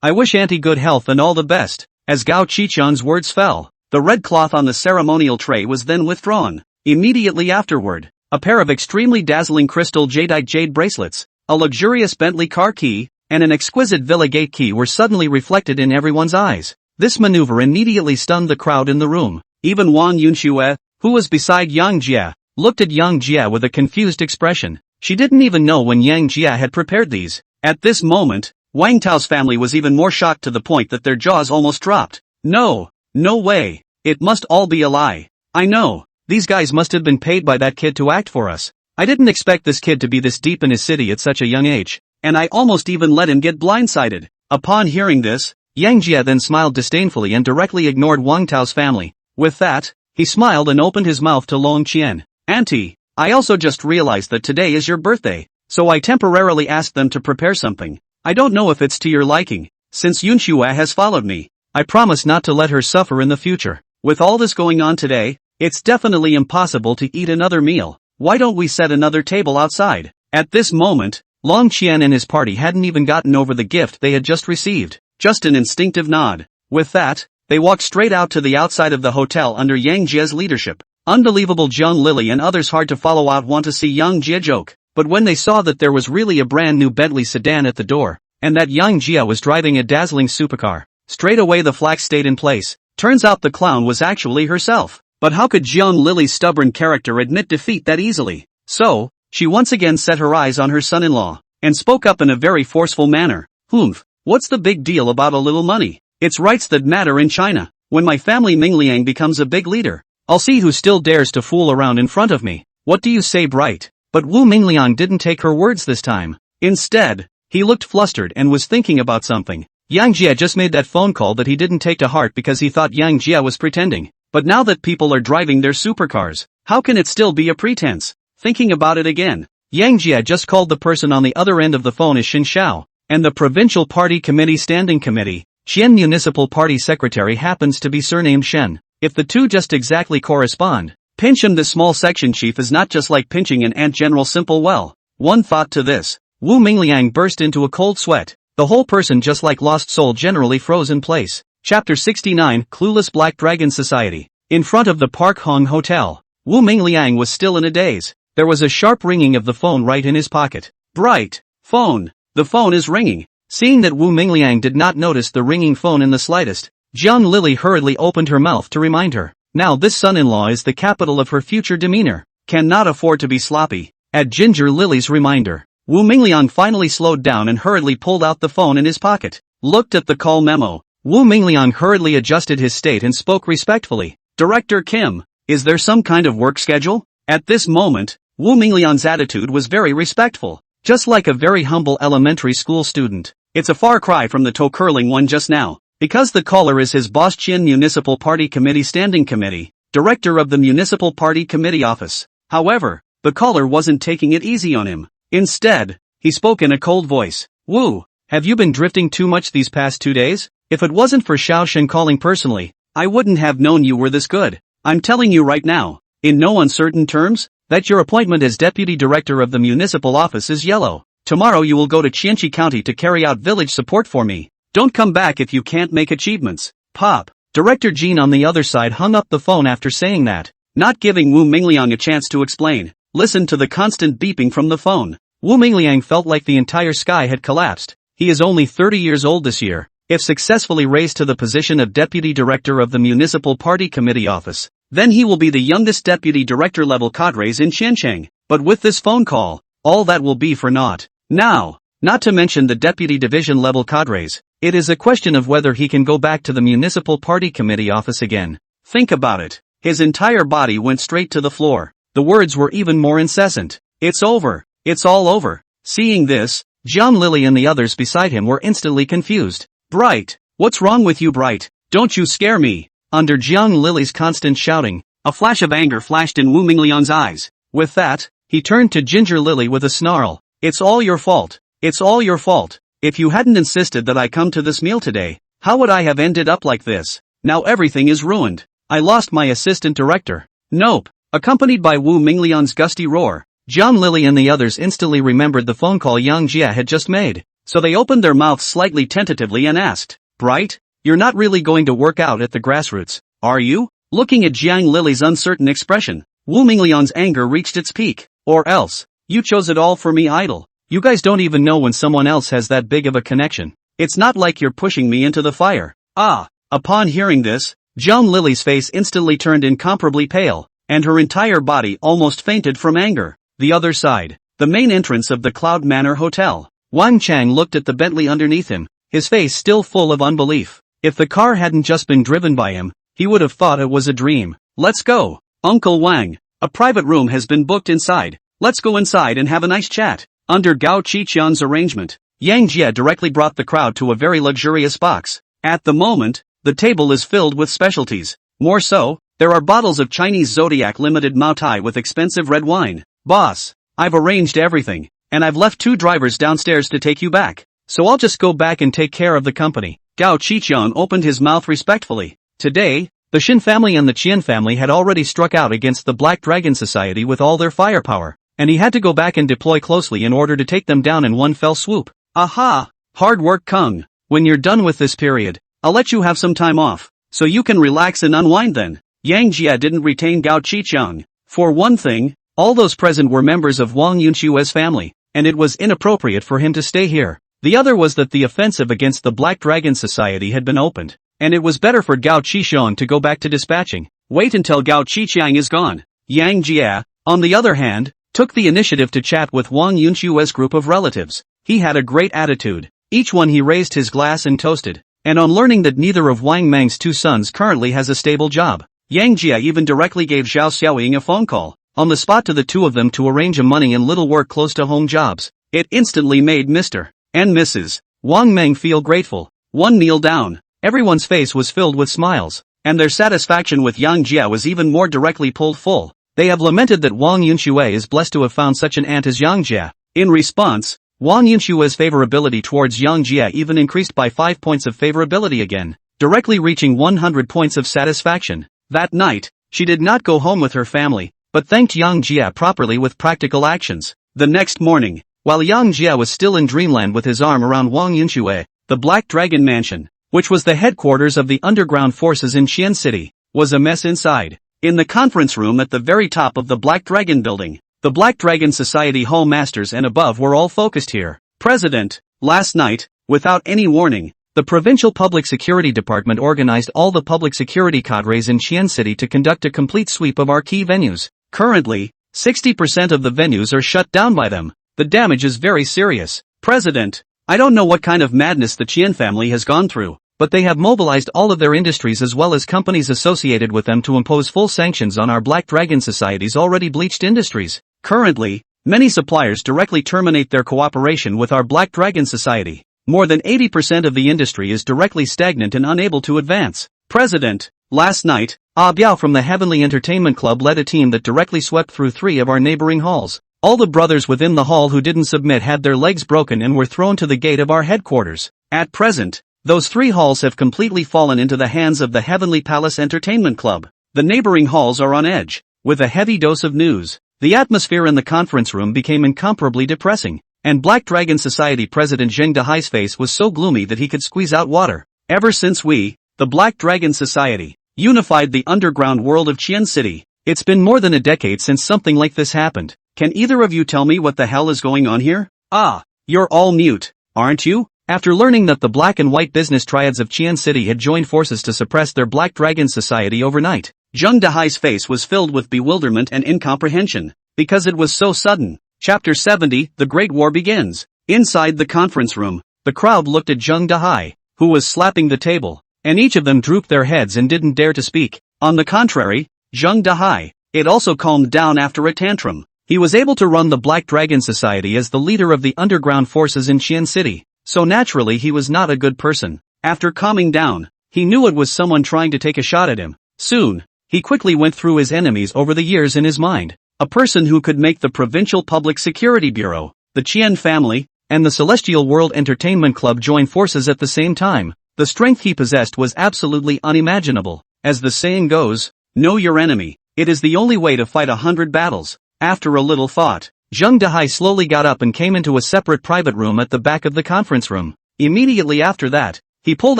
I wish Auntie good health and all the best. As Gao Qiqiang's words fell, the red cloth on the ceremonial tray was then withdrawn. Immediately afterward, a pair of extremely dazzling crystal jadeite jade bracelets, a luxurious Bentley car key, and an exquisite villa gate key were suddenly reflected in everyone's eyes. This maneuver immediately stunned the crowd in the room. Even Wang Yunxue, who was beside Yang Jie, looked at Yang Jie with a confused expression. She didn't even know when Yang Jie had prepared these. At this moment, Wang Tao's family was even more shocked to the point that their jaws almost dropped. No, No way. It must all be a lie. I know. These guys must have been paid by that kid to act for us. I didn't expect this kid to be this deep in his city at such a young age, and I almost even let him get blindsided. Upon hearing this, Yang Jia then smiled disdainfully and directly ignored Wang Tao's family. With that, he smiled and opened his mouth to Long Qian. Auntie, I also just realized that today is your birthday, so I temporarily asked them to prepare something. I don't know if it's to your liking. Since Yunxue has followed me, I promise not to let her suffer in the future. With all this going on today, it's definitely impossible to eat another meal. Why don't we set another table outside? At this moment, Long Qian and his party hadn't even gotten over the gift they had just received. Just an instinctive nod. With that, they walked straight out to the outside of the hotel under Yang Jia's leadership. Unbelievable. Zhang Lili and others hard to follow out want to see Yang Jia joke, but when they saw that there was really a brand new Bentley sedan at the door, and that Yang Jia was driving a dazzling supercar, straight away the flax stayed in place. Turns out the clown was actually herself. But how could Zhang Lili's stubborn character admit defeat that easily? So, she once again set her eyes on her son-in-law, and spoke up in a very forceful manner. Humph, what's the big deal about a little money? It's rights that matter in China. When my family Mingliang becomes a big leader, I'll see who still dares to fool around in front of me. What do you say, Bright? But Wu Mingliang didn't take her words this time. Instead, he looked flustered and was thinking about something. Yang Jia just made that phone call that he didn't take to heart because he thought Yang Jia was pretending. But now that people are driving their supercars, how can it still be a pretense? Thinking about it again, Yang Jia just called the person on the other end of the phone as Xin Xiao, and the Provincial Party Committee Standing Committee, Xian Municipal Party Secretary happens to be surnamed Shen. If the two just exactly correspond, pinch him. The small section chief is not just like pinching an ant general. Simple. Well, one thought to this, Wu Mingliang burst into a cold sweat. The whole person just like lost soul generally froze in place. Chapter 69 Clueless Black Dragon Society. In front of the Park Hong Hotel, Wu Mingliang was still in a daze. There was a sharp ringing of the phone right in his pocket. Bright. Phone. The phone is ringing. Seeing that Wu Mingliang did not notice the ringing phone in the slightest, Zhang Lili hurriedly opened her mouth to remind her. Now this son-in-law is the capital of her future demeanor. Cannot afford to be sloppy. At Ginger Lily's reminder, Wu Mingliang finally slowed down and hurriedly pulled out the phone in his pocket. Looked at the call memo. Wu Mingliang hurriedly adjusted his state and spoke respectfully. Director Kim, is there some kind of work schedule? At this moment, Wu Mingliang's attitude was very respectful, just like a very humble elementary school student. It's a far cry from the toe-curling one just now, because the caller is his boss Qian Municipal Party Committee Standing Committee, director of the Municipal Party Committee Office. However, the caller wasn't taking it easy on him. Instead, he spoke in a cold voice. Wu, have you been drifting too much these past 2 days? If it wasn't for Xiao Shen calling personally, I wouldn't have known you were this good. I'm telling you right now, in no uncertain terms, that your appointment as deputy director of the municipal office is yellow. Tomorrow you will go to Qianqi County to carry out village support for me. Don't come back if you can't make achievements. Pop. Director Jean on the other side hung up the phone after saying that, not giving Wu Mingliang a chance to explain. Listened to the constant beeping from the phone. Wu Mingliang felt like the entire sky had collapsed. He is only 30 years old this year. If successfully raised to the position of deputy director of the Municipal Party Committee Office, then he will be the youngest deputy director level cadres in Qiancheng. But with this phone call, all that will be for naught. Now, not to mention the deputy division level cadres, it is a question of whether he can go back to the Municipal Party Committee Office again. Think about it. His entire body went straight to the floor. The words were even more incessant. It's over. It's all over. Seeing this, Zhang Lili and the others beside him were instantly confused. Bright, what's wrong with you, Bright? Don't you scare me. Under Zhang Lili's constant shouting, a flash of anger flashed in Wu Mingliang's eyes. With that, he turned to Ginger Lily with a snarl. It's all your fault. It's all your fault. If you hadn't insisted that I come to this meal today, how would I have ended up like this? Now everything is ruined. I lost my assistant director. Nope. Accompanied by Wu Mingliang's gusty roar, Zhang Lili and the others instantly remembered the phone call Yang Jia had just made. So they opened their mouths slightly tentatively and asked, Bright, you're not really going to work out at the grassroots, are you? Looking at Zhang Lili's uncertain expression, Wu Mingliang's anger reached its peak. Or else, you chose it all for me, idol. You guys don't even know when someone else has that big of a connection. It's not like you're pushing me into the fire. Ah! Upon hearing this, Zhang Lili's face instantly turned incomparably pale, and her entire body almost fainted from anger. The other side, the main entrance of the Cloud Manor Hotel. Wang Chang looked at the Bentley underneath him, his face still full of unbelief. If the car hadn't just been driven by him, he would have thought it was a dream. Let's go. Uncle Wang. A private room has been booked inside. Let's go inside and have a nice chat. Under Gao Qiqian's arrangement, Yang Jie directly brought the crowd to a very luxurious box. At the moment, the table is filled with specialties. More so, there are bottles of Chinese Zodiac Limited Mao Tai with expensive red wine. Boss, I've arranged everything, and I've left 2 drivers downstairs to take you back. So I'll just go back and take care of the company. Gao Qiqian opened his mouth respectfully. Today, the Shin family and the Qian family had already struck out against the Black Dragon Society with all their firepower, and he had to go back and deploy closely in order to take them down in one fell swoop. Aha! Hard work, Kung. When you're done with this period, I'll let you have some time off, so you can relax and unwind then. Yang Jie didn't retain Gao Qiqiang. For one thing, all those present were members of Wang Yunshue's family, and it was inappropriate for him to stay here. The other was that the offensive against the Black Dragon Society had been opened, and it was better for Gao Qiqiang to go back to dispatching. Wait until Gao Qiqiang is gone. Yang Jie, on the other hand, took the initiative to chat with Wang Yunshue's group of relatives. He had a great attitude. Each one he raised his glass and toasted. And on learning that neither of Wang Meng's 2 sons currently has a stable job, Yang Jie even directly gave Zhao Xiaoying a phone call, on the spot to the 2 of them to arrange a money and little work close to home jobs. It instantly made Mr. and Mrs. Wang Meng feel grateful. One kneel down. Everyone's face was filled with smiles, and their satisfaction with Yang Jie was even more directly pulled full. They have lamented that Wang Yunxue is blessed to have found such an aunt as Yang Jie. In response, Wang Yunshue's favorability towards Yang Jie even increased by 5 points of favorability again, directly reaching 100 points of satisfaction. That night, she did not go home with her family, but thanked Yang Jie properly with practical actions. The next morning, while Yang Jie was still in dreamland with his arm around Wang Yunxue, the Black Dragon Mansion, which was the headquarters of the underground forces in Qian City, was a mess inside. In the conference room at the very top of the Black Dragon building, the Black Dragon Society Hall Masters and above were all focused here. President, last night, without any warning, the Provincial Public Security Department organized all the public security cadres in Qian City to conduct a complete sweep of our key venues. Currently, 60% of the venues are shut down by them. The damage is very serious. President, I don't know what kind of madness the Qian family has gone through, but they have mobilized all of their industries as well as companies associated with them to impose full sanctions on our Black Dragon Society's already bleached industries. Currently, many suppliers directly terminate their cooperation with our Black Dragon Society. More than 80% of the industry is directly stagnant and unable to advance. President, last night, Biao from the Heavenly Entertainment Club led a team that directly swept through 3 of our neighboring halls. All the brothers within the hall who didn't submit had their legs broken and were thrown to the gate of our headquarters. At present, those 3 halls have completely fallen into the hands of the Heavenly Palace Entertainment Club. The neighboring halls are on edge, with a heavy dose of news. The atmosphere in the conference room became incomparably depressing, and Black Dragon Society President Zheng Dehai's face was so gloomy that he could squeeze out water. Ever since we, the Black Dragon Society, unified the underground world of Qian City, it's been more than a decade since something like this happened. Can either of you tell me what the hell is going on here? Ah, you're all mute, aren't you? After learning that the black and white business triads of Qian City had joined forces to suppress their Black Dragon Society overnight, Zheng Dehai's face was filled with bewilderment and incomprehension, because it was so sudden. Chapter 70, The Great War begins. Inside the conference room, the crowd looked at Zheng Dehai, who was slapping the table, and each of them drooped their heads and didn't dare to speak. On the contrary, Zheng Dehai, it also calmed down after a tantrum. He was able to run the Black Dragon Society as the leader of the underground forces in Qian City, so naturally he was not a good person. After calming down, he knew it was someone trying to take a shot at him. Soon, he quickly went through his enemies over the years in his mind. A person who could make the Provincial Public Security Bureau, the Qian family, and the Celestial World Entertainment Club join forces at the same time. The strength he possessed was absolutely unimaginable. As the saying goes, know your enemy. It is the only way to fight 100 battles. After a little thought, Zheng Dehai slowly got up and came into a separate private room at the back of the conference room. Immediately after that, he pulled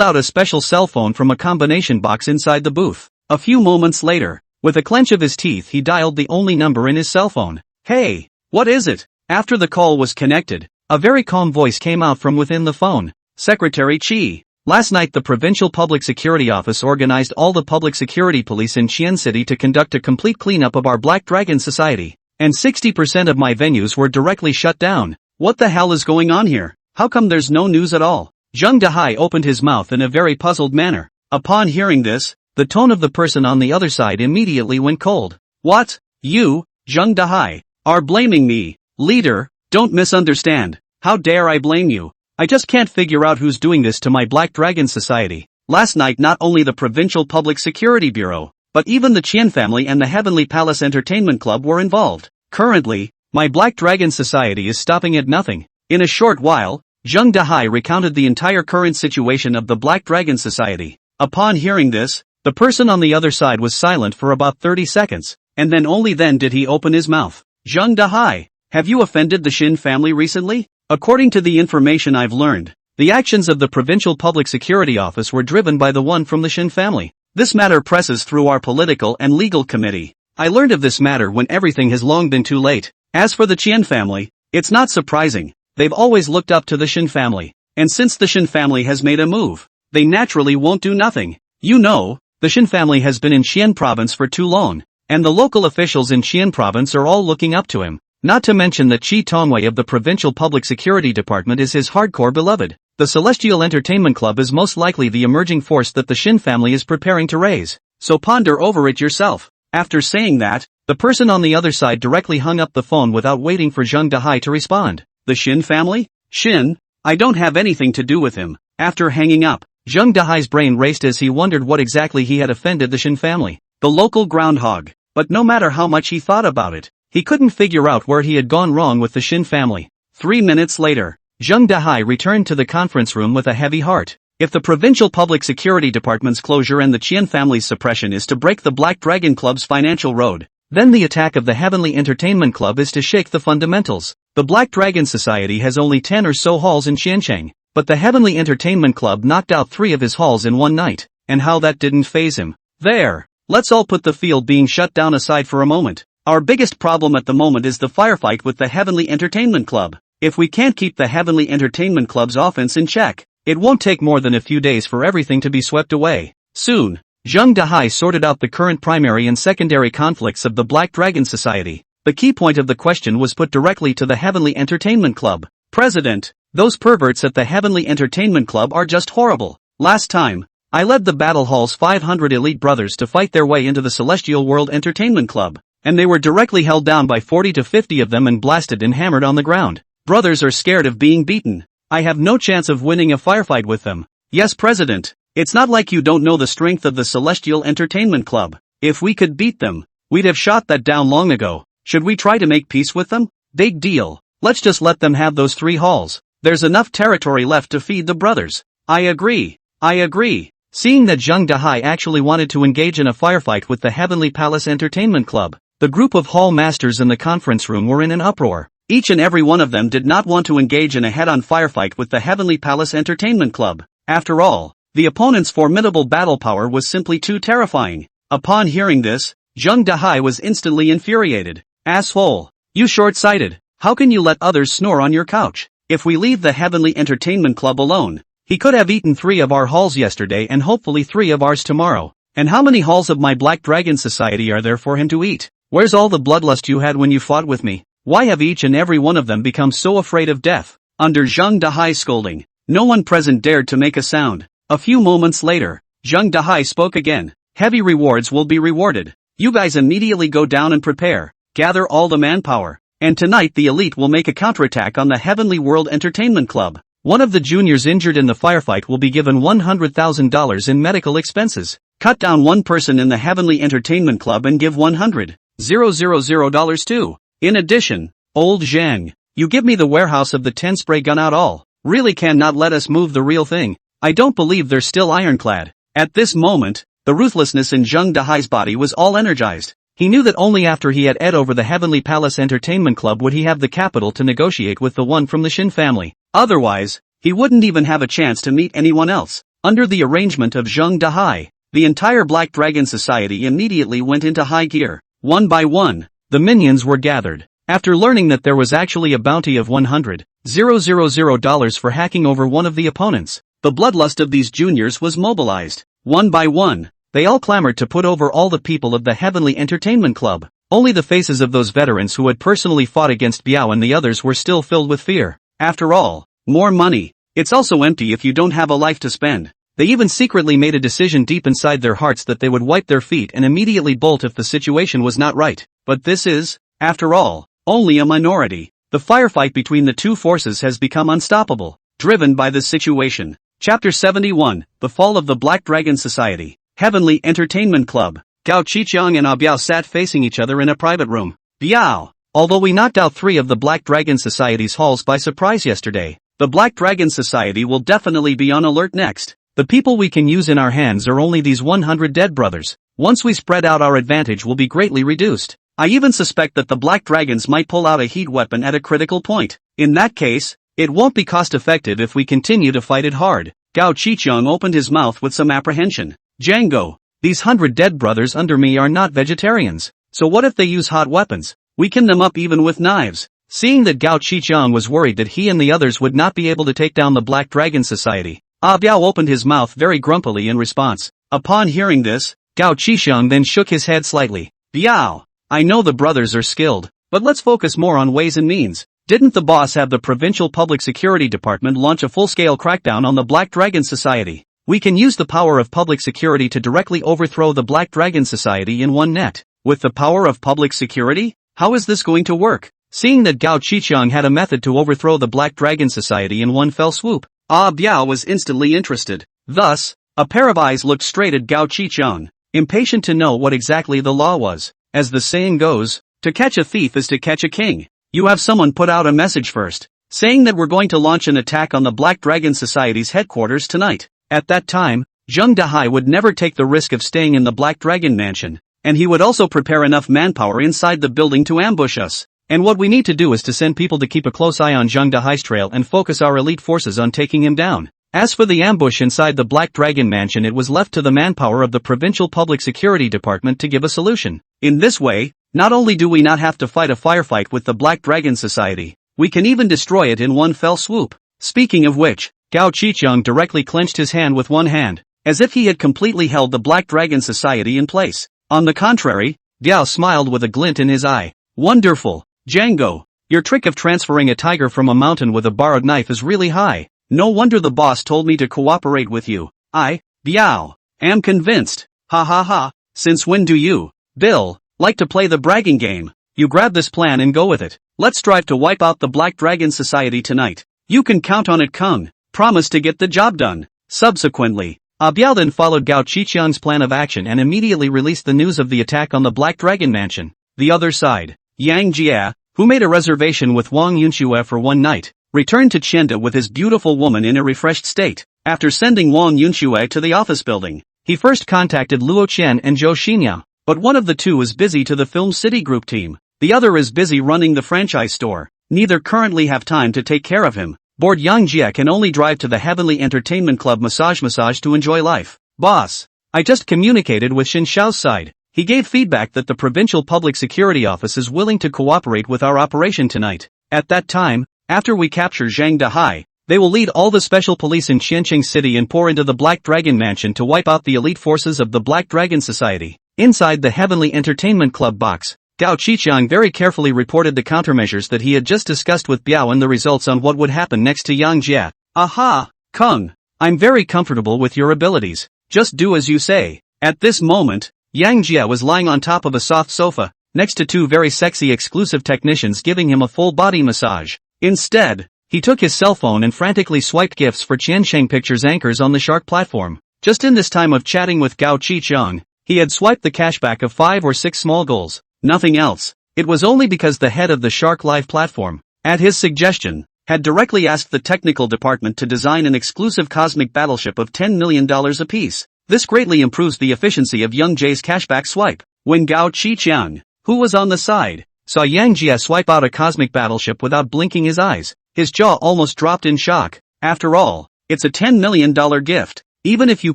out a special cell phone from a combination box inside the booth. A few moments later, with a clench of his teeth he dialed the only number in his cell phone. Hey, what is it? After the call was connected, a very calm voice came out from within the phone. Secretary Qi. Last night the Provincial Public Security Office organized all the public security police in Qian City to conduct a complete cleanup of our Black Dragon Society, and 60% of my venues were directly shut down. What the hell is going on here? How come there's no news at all? Zheng Dehai opened his mouth in a very puzzled manner. Upon hearing this, the tone of the person on the other side immediately went cold. What? You, Zheng Dahai, are blaming me? Leader, don't misunderstand. How dare I blame you? I just can't figure out who's doing this to my Black Dragon Society. Last night not only the Provincial Public Security Bureau, but even the Qian family and the Heavenly Palace Entertainment Club were involved. Currently, my Black Dragon Society is stopping at nothing. In a short while, Zheng Dahai recounted the entire current situation of the Black Dragon Society. Upon hearing this, the person on the other side was silent for about 30 seconds, and then only then did he open his mouth. Zheng Dahai, have you offended the Xin family recently? According to the information I've learned, the actions of the Provincial Public Security Office were driven by the one from the Xin family. This matter presses through our political and legal committee. I learned of this matter when everything has long been too late. As for the Qian family, it's not surprising. They've always looked up to the Xin family. And since the Xin family has made a move, they naturally won't do nothing. You know, the Xin family has been in Xian province for too long, and the local officials in Xian province are all looking up to him. Not to mention that Qi Tongwei of the Provincial Public Security Department is his hardcore beloved. The Celestial Entertainment Club is most likely the emerging force that the Xin family is preparing to raise. So ponder over it yourself. After saying that, the person on the other side directly hung up the phone without waiting for Zheng Dahai to respond. The Xin family? Xin? I don't have anything to do with him. After hanging up, Zheng Dahai's brain raced as he wondered what exactly he had offended the Xin family. The local groundhog. But no matter how much he thought about it, he couldn't figure out where he had gone wrong with the Xin family. 3 minutes later, Zheng Dahai returned to the conference room with a heavy heart. If the Provincial Public Security Department's closure and the Qian family's suppression is to break the Black Dragon Club's financial road, then the attack of the Heavenly Entertainment Club is to shake the fundamentals. The Black Dragon Society has only 10 or so halls in Xiancheng, but the Heavenly Entertainment Club knocked out 3 of his halls in one night, and how that didn't faze him. There, let's all put the field being shut down aside for a moment. Our biggest problem at the moment is the firefight with the Heavenly Entertainment Club. If we can't keep the Heavenly Entertainment Club's offense in check, it won't take more than a few days for everything to be swept away. Soon, Zheng Dahai sorted out the current primary and secondary conflicts of the Black Dragon Society. The key point of the question was put directly to the Heavenly Entertainment Club. President, those perverts at the Heavenly Entertainment Club are just horrible. Last time, I led the Battle Hall's 500 elite brothers to fight their way into the Celestial World Entertainment Club, and they were directly held down by 40 to 50 of them and blasted and hammered on the ground. Brothers are scared of being beaten. I have no chance of winning a firefight with them. Yes, President, it's not like you don't know the strength of the Celestial Entertainment Club. If we could beat them, we'd have shot that down long ago. Should we try to make peace with them? Big deal. Let's just let them have those 3 halls. There's enough territory left to feed the brothers. I agree. Seeing that Zheng Dahai actually wanted to engage in a firefight with the Heavenly Palace Entertainment Club, the group of hall masters in the conference room were in an uproar. Each and every one of them did not want to engage in a head-on firefight with the Heavenly Palace Entertainment Club. After all, the opponent's formidable battle power was simply too terrifying. Upon hearing this, Zheng Dahai was instantly infuriated. Asshole! You short-sighted! How can you let others snore on your couch? If we leave the Heavenly Entertainment Club alone, he could have eaten 3 of our halls yesterday and hopefully 3 of ours tomorrow. And how many halls of my Black Dragon Society are there for him to eat? Where's all the bloodlust you had when you fought with me? Why have each and every one of them become so afraid of death? Under Zheng Dahai's scolding, no one present dared to make a sound. A few moments later, Zheng Dahai spoke again. Heavy rewards will be rewarded. You guys immediately go down and prepare. Gather all the manpower. And tonight the elite will make a counterattack on the Heavenly World Entertainment Club. One of the juniors injured in the firefight will be given $100,000 in medical expenses. Cut down one person in the Heavenly Entertainment Club and give $100,000 too. In addition, old Zhang, you give me the warehouse of the 10 spray gun out all. Really cannot let us move the real thing. I don't believe they're still ironclad. At this moment, the ruthlessness in Zheng Dahai's body was all energized. He knew that only after he had ed over the Heavenly Palace Entertainment Club would he have the capital to negotiate with the one from the Xin family. Otherwise, he wouldn't even have a chance to meet anyone else. Under the arrangement of Zheng Dahai, the entire Black Dragon Society immediately went into high gear. One by one, the minions were gathered. After learning that there was actually a bounty of $100,000 for hacking over one of the opponents, the bloodlust of these juniors was mobilized. One by one, they all clamored to put over all the people of the Heavenly Entertainment Club. Only the faces of those veterans who had personally fought against Biao and the others were still filled with fear. After all, more money. It's also empty if you don't have a life to spend. They even secretly made a decision deep inside their hearts that they would wipe their feet and immediately bolt if the situation was not right. But this is, after all, only a minority. The firefight between the two forces has become unstoppable, driven by this situation. Chapter 71, The Fall of the Black Dragon Society. Heavenly Entertainment Club. Gao Qiqiang and Biao sat facing each other in a private room. Biao, although we knocked out 3 of the Black Dragon Society's halls by surprise yesterday, the Black Dragon Society will definitely be on alert next. The people we can use in our hands are only these 100 dead brothers. Once we spread out, our advantage will be greatly reduced. I even suspect that the Black Dragons might pull out a heat weapon at a critical point. In that case, it won't be cost-effective if we continue to fight it hard. Gao Qiqiang opened his mouth with some apprehension. Django, these 100 dead brothers under me are not vegetarians. So what if they use hot weapons? Weaken them up even with knives. Seeing that Gao Qiqiang was worried that he and the others would not be able to take down the Black Dragon Society, Biao opened his mouth very grumpily in response. Upon hearing this, Gao Qiqiang then shook his head slightly. Biao, I know the brothers are skilled, but let's focus more on ways and means. Didn't the boss have the Provincial Public Security Department launch a full-scale crackdown on the Black Dragon Society? We can use the power of public security to directly overthrow the Black Dragon Society in one net. With the power of public security? How is this going to work? Seeing that Gao Qiqiang had a method to overthrow the Black Dragon Society in one fell swoop, Biao was instantly interested. Thus, a pair of eyes looked straight at Gao Qiqiang, impatient to know what exactly the law was. As the saying goes, to catch a thief is to catch a king. You have someone put out a message first, saying that we're going to launch an attack on the Black Dragon Society's headquarters tonight. At that time, Zheng Dahai would never take the risk of staying in the Black Dragon Mansion, and he would also prepare enough manpower inside the building to ambush us. And what we need to do is to send people to keep a close eye on Zheng Dahai's trail and focus our elite forces on taking him down. As for the ambush inside the Black Dragon Mansion, it was left to the manpower of the Provincial Public Security Department to give a solution. In this way, not only do we not have to fight a firefight with the Black Dragon Society, we can even destroy it in one fell swoop. Speaking of which, Gao Qiqiang directly clenched his hand with one hand, as if he had completely held the Black Dragon Society in place. On the contrary, Biao smiled with a glint in his eye. Wonderful, Django. Your trick of transferring a tiger from a mountain with a borrowed knife is really high. No wonder the boss told me to cooperate with you. I, Biao, am convinced. Ha ha ha. Since when do you, Bill, like to play the bragging game? You grab this plan and go with it. Let's strive to wipe out the Black Dragon Society tonight. You can count on it, Kung. Promise to get the job done. Subsequently, Biao then followed Gao Qiqiang's plan of action and immediately released the news of the attack on the Black Dragon Mansion. The other side, Yang Jie, who made a reservation with Wang Yunxue for one night, returned to Chengde with his beautiful woman in a refreshed state. After sending Wang Yunxue to the office building, he first contacted Luo Chen and Zhou Xinya, but one of the two is busy to the Film City Group team. The other is busy running the franchise store. Neither currently have time to take care of him. Bored Yang Jie can only drive to the Heavenly Entertainment Club massage to enjoy life. Boss, I just communicated with Xin Xiao's side. He gave feedback that the Provincial Public Security Office is willing to cooperate with our operation tonight. At that time, after we capture Zheng Dahai, they will lead all the special police in Qianqing City and pour into the Black Dragon Mansion to wipe out the elite forces of the Black Dragon Society. Inside the Heavenly Entertainment Club box, Gao Qiqiang very carefully reported the countermeasures that he had just discussed with Biao and the results on what would happen next to Yang Jie. Aha, Kung, I'm very comfortable with your abilities. Just do as you say. At this moment, Yang Jie was lying on top of a soft sofa, next to two very sexy exclusive technicians giving him a full body massage. Instead, he took his cell phone and frantically swiped gifts for Qiansheng Pictures anchors on the Shark platform. Just in this time of chatting with Gao Qiqiang, he had swiped the cashback of 5 or 6 small goals. Nothing else. It was only because the head of the Shark Live platform, at his suggestion, had directly asked the technical department to design an exclusive cosmic battleship of $10 million apiece. This greatly improves the efficiency of Young Jie's cashback swipe. When Gao Qiqiang, who was on the side, saw Yang Jie swipe out a cosmic battleship without blinking his eyes, his jaw almost dropped in shock. After all, it's a $10 million gift. Even if you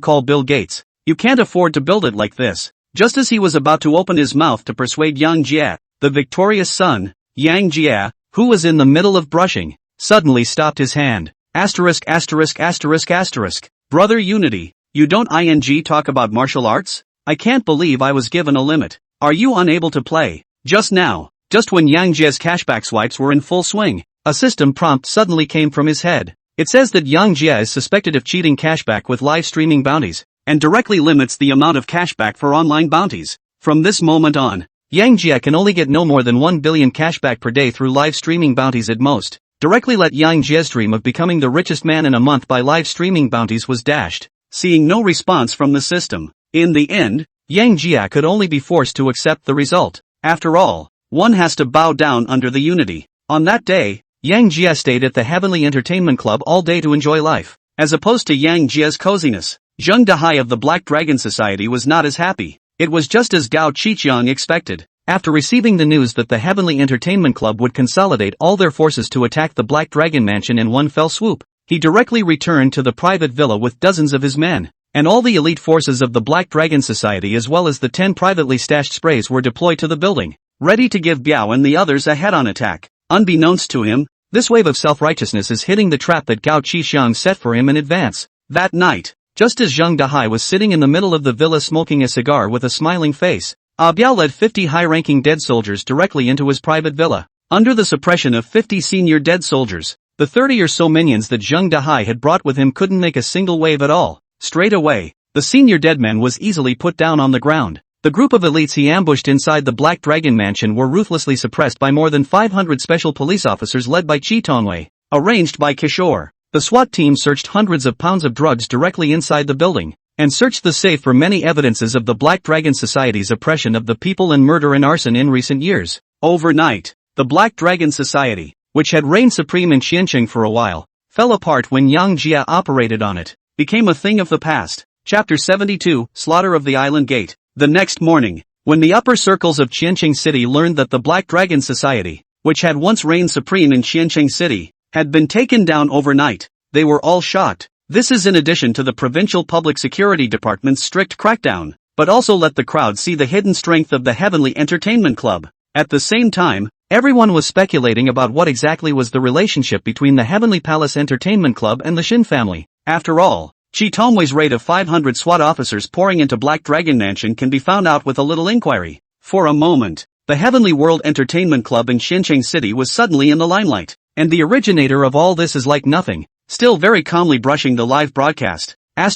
call Bill Gates, you can't afford to build it like this. Just as he was about to open his mouth to persuade Yang Jie, the victorious son, Yang Jie, who was in the middle of brushing, suddenly stopped his hand. Asterisk. Brother Unity, you don't talk about martial arts? I can't believe I was given a limit. Are you unable to play? Just now, just when Yang Jie's cashback swipes were in full swing, a system prompt suddenly came from his head. It says that Yang Jia is suspected of cheating cashback with live streaming bounties, and directly limits the amount of cashback for online bounties. From this moment on, Yang Jia can only get no more than 1 billion cashback per day through live streaming bounties at most. Directly let Yang Jia's dream of becoming the richest man in a month by live streaming bounties was dashed. Seeing no response from the system, in the end, Yang Jia could only be forced to accept the result. After all, one has to bow down under the unity. On that day, Yang Jia stayed at the Heavenly Entertainment Club all day to enjoy life. As opposed to Yang Jia's coziness, Zheng Dahai of the Black Dragon Society was not as happy. It was just as Gao Qiqiang expected. After receiving the news that the Heavenly Entertainment Club would consolidate all their forces to attack the Black Dragon Mansion in one fell swoop, he directly returned to the private villa with dozens of his men, and all the elite forces of the Black Dragon Society as well as the 10 privately stashed sprays were deployed to the building, ready to give Biao and the others a head-on attack. Unbeknownst to him, this wave of self-righteousness is hitting the trap that Gao Qiqiang set for him in advance. That night, just as Zheng Dahai was sitting in the middle of the villa smoking a cigar with a smiling face, Biao led 50 high-ranking dead soldiers directly into his private villa. Under the suppression of 50 senior dead soldiers, the 30 or so minions that Zheng Dahai had brought with him couldn't make a single wave at all. Straight away, the senior dead man was easily put down on the ground. The group of elites he ambushed inside the Black Dragon Mansion were ruthlessly suppressed by more than 500 special police officers led by Chi Tongwei, arranged by Kishore. The SWAT team searched hundreds of pounds of drugs directly inside the building, and searched the safe for many evidences of the Black Dragon Society's oppression of the people and murder and arson in recent years. Overnight, the Black Dragon Society, which had reigned supreme in Xianqing for a while, fell apart when Yang Jia operated on it, became a thing of the past. Chapter 72, Slaughter of the Island Gate. The next morning, when the upper circles of Qianqing City learned that the Black Dragon Society, which had once reigned supreme in Qianqing City, had been taken down overnight, they were all shocked. This is in addition to the Provincial Public Security Department's strict crackdown, but also let the crowd see the hidden strength of the Heavenly Entertainment Club. At the same time, everyone was speculating about what exactly was the relationship between the Heavenly Palace Entertainment Club and the Shin family. After all, Chi Tongwei's raid of 500 SWAT officers pouring into Black Dragon Mansion can be found out with a little inquiry. For a moment, the Heavenly World Entertainment Club in Xianqing City was suddenly in the limelight, and the originator of all this is like nothing, still very calmly brushing the live broadcast. It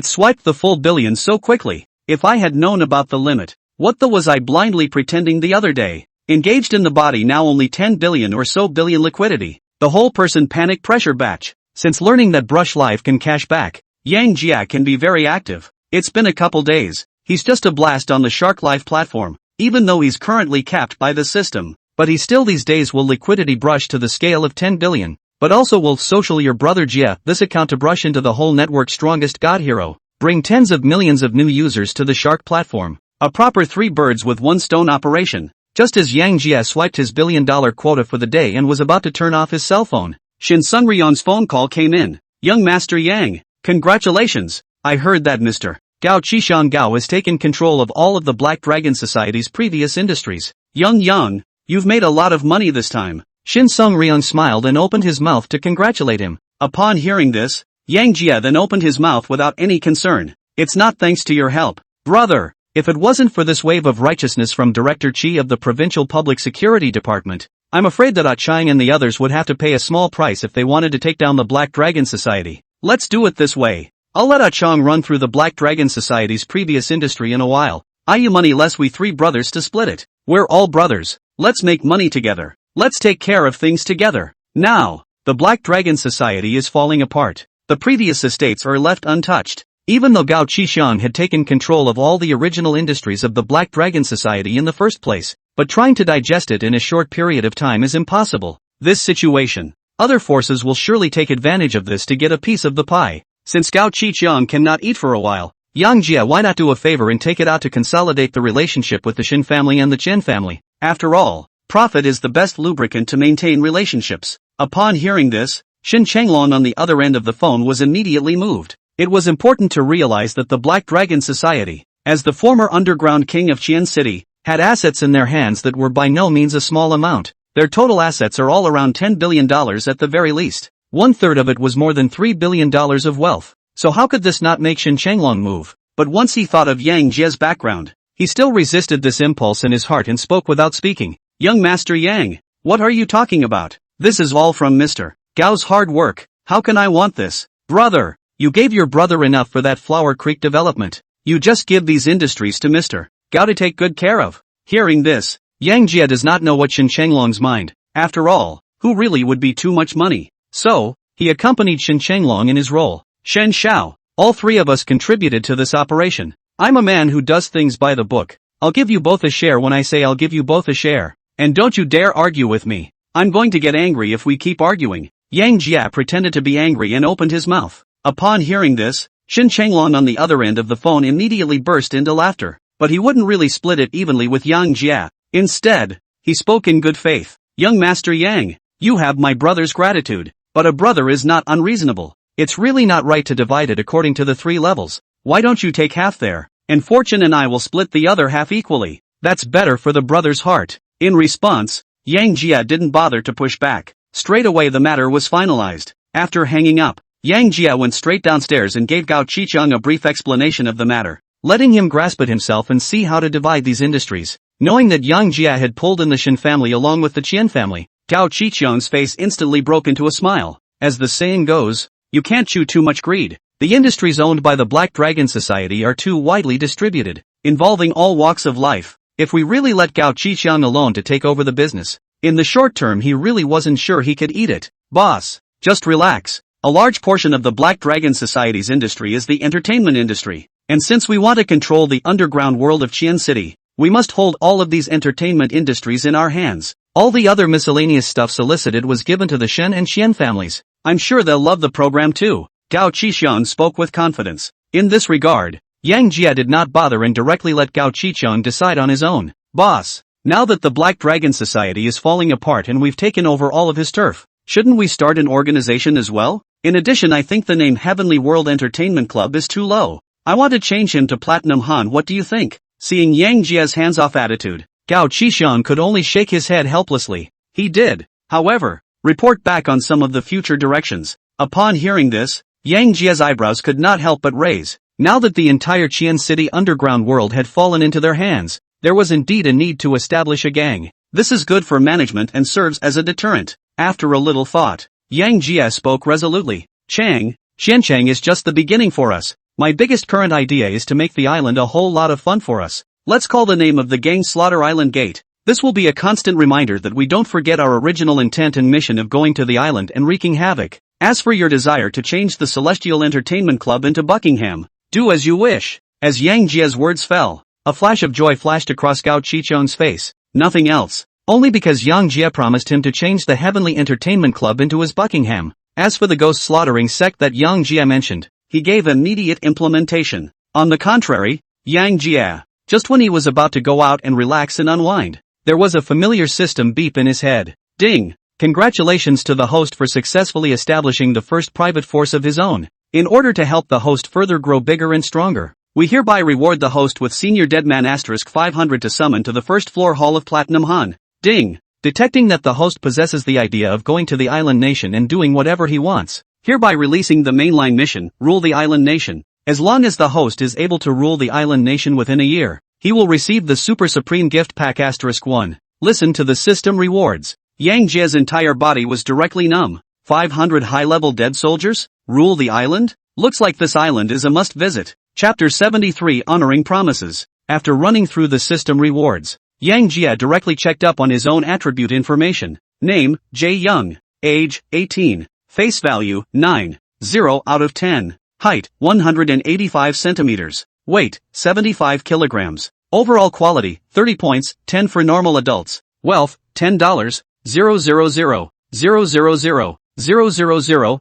swiped the full billion so quickly. If I had known about the limit, what the was I blindly pretending the other day? Engaged in the body now only 10 billion or so billion liquidity. The whole person panic pressure batch. Since learning that Brush Live can cash back, Yang Jia can be very active. It's been a couple days. He's just a blast on the Shark Life platform, even though he's currently capped by the system. But he still these days will liquidity brush to the scale of 10 billion. But also will social your brother Jia this account to brush into the whole network's strongest god hero. Bring tens of millions of new users to the Shark platform. A proper 3 birds with 1 stone operation. Just as Yang Jia swiped his billion-dollar quota for the day and was about to turn off his cell phone, Shin Sunryong's phone call came in. Young Master Yang, congratulations. I heard that Mr. Gao Qiqiang Gao has taken control of all of the Black Dragon Society's previous industries. Young, you've made a lot of money this time. Shin Sunryong smiled and opened his mouth to congratulate him. Upon hearing this, Yang Jia then opened his mouth without any concern. It's not thanks to your help, brother. If it wasn't for this wave of righteousness from Director Chi of the Provincial Public Security Department, I'm afraid that Chang and the others would have to pay a small price if they wanted to take down the Black Dragon Society. Let's do it this way. I'll let Chang run through the Black Dragon Society's previous industry in a while. You money less we 3 brothers to split it. We're all brothers. Let's make money together. Let's take care of things together. Now, the Black Dragon Society is falling apart. The previous estates are left untouched. Even though Gao Qiqiang had taken control of all the original industries of the Black Dragon Society in the first place, but trying to digest it in a short period of time is impossible. This situation, other forces will surely take advantage of this to get a piece of the pie. Since Gao Qiqiang cannot eat for a while, Yang Jia why not do a favor and take it out to consolidate the relationship with the Shin family and the Chen family? After all, profit is the best lubricant to maintain relationships. Upon hearing this, Shin Chenglong on the other end of the phone was immediately moved. It was important to realize that the Black Dragon Society, as the former underground king of Qian City, had assets in their hands that were by no means a small amount. Their total assets are all around $10 billion at the very least. 1/3 of it was more than $3 billion of wealth. So how could this not make Shin Chenglong move? But once he thought of Yang Jia's background, he still resisted this impulse in his heart and spoke without speaking. Young Master Yang, what are you talking about? This is all from Mr. Gao's hard work. How can I want this? Brother, you gave your brother enough for that Flower Creek development. You just give these industries to Mr. Gao to take good care of. Hearing this, Yang Jia does not know what's in Shenlong's mind. After all, who really would be too much money? So, he accompanied Shen Chenglong in his role. Shen Xiao, all three of us contributed to this operation. I'm a man who does things by the book. I'll give you both a share when I say I'll give you both a share. And don't you dare argue with me. I'm going to get angry if we keep arguing. Yang Jia pretended to be angry and opened his mouth. Upon hearing this, Shen Chenglong on the other end of the phone immediately burst into laughter. But he wouldn't really split it evenly with Yang Jia. Instead, he spoke in good faith. Young Master Yang, you have my brother's gratitude. But a brother is not unreasonable. It's really not right to divide it according to the 3 levels. Why don't you take half there? And Fortune and I will split the other half equally. That's better for the brother's heart. In response, Yang Jia didn't bother to push back. Straight away the matter was finalized. After hanging up, Yang Jia went straight downstairs and gave Gao Qicheng a brief explanation of the matter, letting him grasp it himself and see how to divide these industries. Knowing that Yang Jia had pulled in the Shen family along with the Qian family, Gao Qicheng's face instantly broke into a smile. As the saying goes, you can't chew too much greed. The industries owned by the Black Dragon Society are too widely distributed, involving all walks of life. If we really let Gao Qicheng alone to take over the business, in the short term he really wasn't sure he could eat it. Boss, just relax. A large portion of the Black Dragon Society's industry is the entertainment industry, and since we want to control the underground world of Qian City, we must hold all of these entertainment industries in our hands. All the other miscellaneous stuff solicited was given to the Shen and Qian families. I'm sure they'll love the program too. Gao Qicheng spoke with confidence. In this regard, Yang Jia did not bother and directly let Gao Qicheng decide on his own. Boss, now that the Black Dragon Society is falling apart and we've taken over all of his turf, shouldn't we start an organization as well? In addition, I think the name Heavenly World Entertainment Club is too low. I want to change him to Platinum Han. What do you think? Seeing Yang Jia's hands-off attitude, Gao Qicheng could only shake his head helplessly. He did, however, report back on some of the future directions. Upon hearing this, Yang Jia's eyebrows could not help but raise. Now that the entire Qian City underground world had fallen into their hands, there was indeed a need to establish a gang. This is good for management and serves as a deterrent. After a little thought, Yang Jia spoke resolutely. Xiancheng is just the beginning for us. My biggest current idea is to make the island a whole lot of fun for us. Let's call the name of the gang Slaughter Island Gate. This will be a constant reminder that we don't forget our original intent and mission of going to the island and wreaking havoc. As for your desire to change the Celestial Entertainment Club into Buckingham, do as you wish. As Yang Jia's words fell, a flash of joy flashed across Gao Qicheng's face. Nothing else. Only because Yang Jia promised him to change the Heavenly Entertainment Club into his Buckingham. As for the ghost slaughtering sect that Yang Jia mentioned, he gave immediate implementation. On the contrary, Yang Jia, just when he was about to go out and relax and unwind, there was a familiar system beep in his head. Ding! Congratulations to the host for successfully establishing the first private force of his own. In order to help the host further grow bigger and stronger, we hereby reward the host with Senior Deadman *500 to summon to the first floor hall of Platinum Han. Ding! Detecting that the host possesses the idea of going to the island nation and doing whatever he wants, hereby releasing the mainline mission, Rule the Island Nation. As long as the host is able to rule the island nation within a year, he will receive the Super Supreme Gift Pack *1. Listen to the system rewards. Yang Jia's entire body was directly numb. 500 high-level dead soldiers? Rule the island? Looks like this island is a must-visit. Chapter 73 Honoring Promises. After running through the system rewards, Yang Jia directly checked up on his own attribute information. Name, J. Young. Age, 18. Face value, 9. 0 out of 10. Height, 185 centimeters. Weight, 75 kilograms. Overall quality, 30 points, 10 for normal adults. Wealth, $10, 000.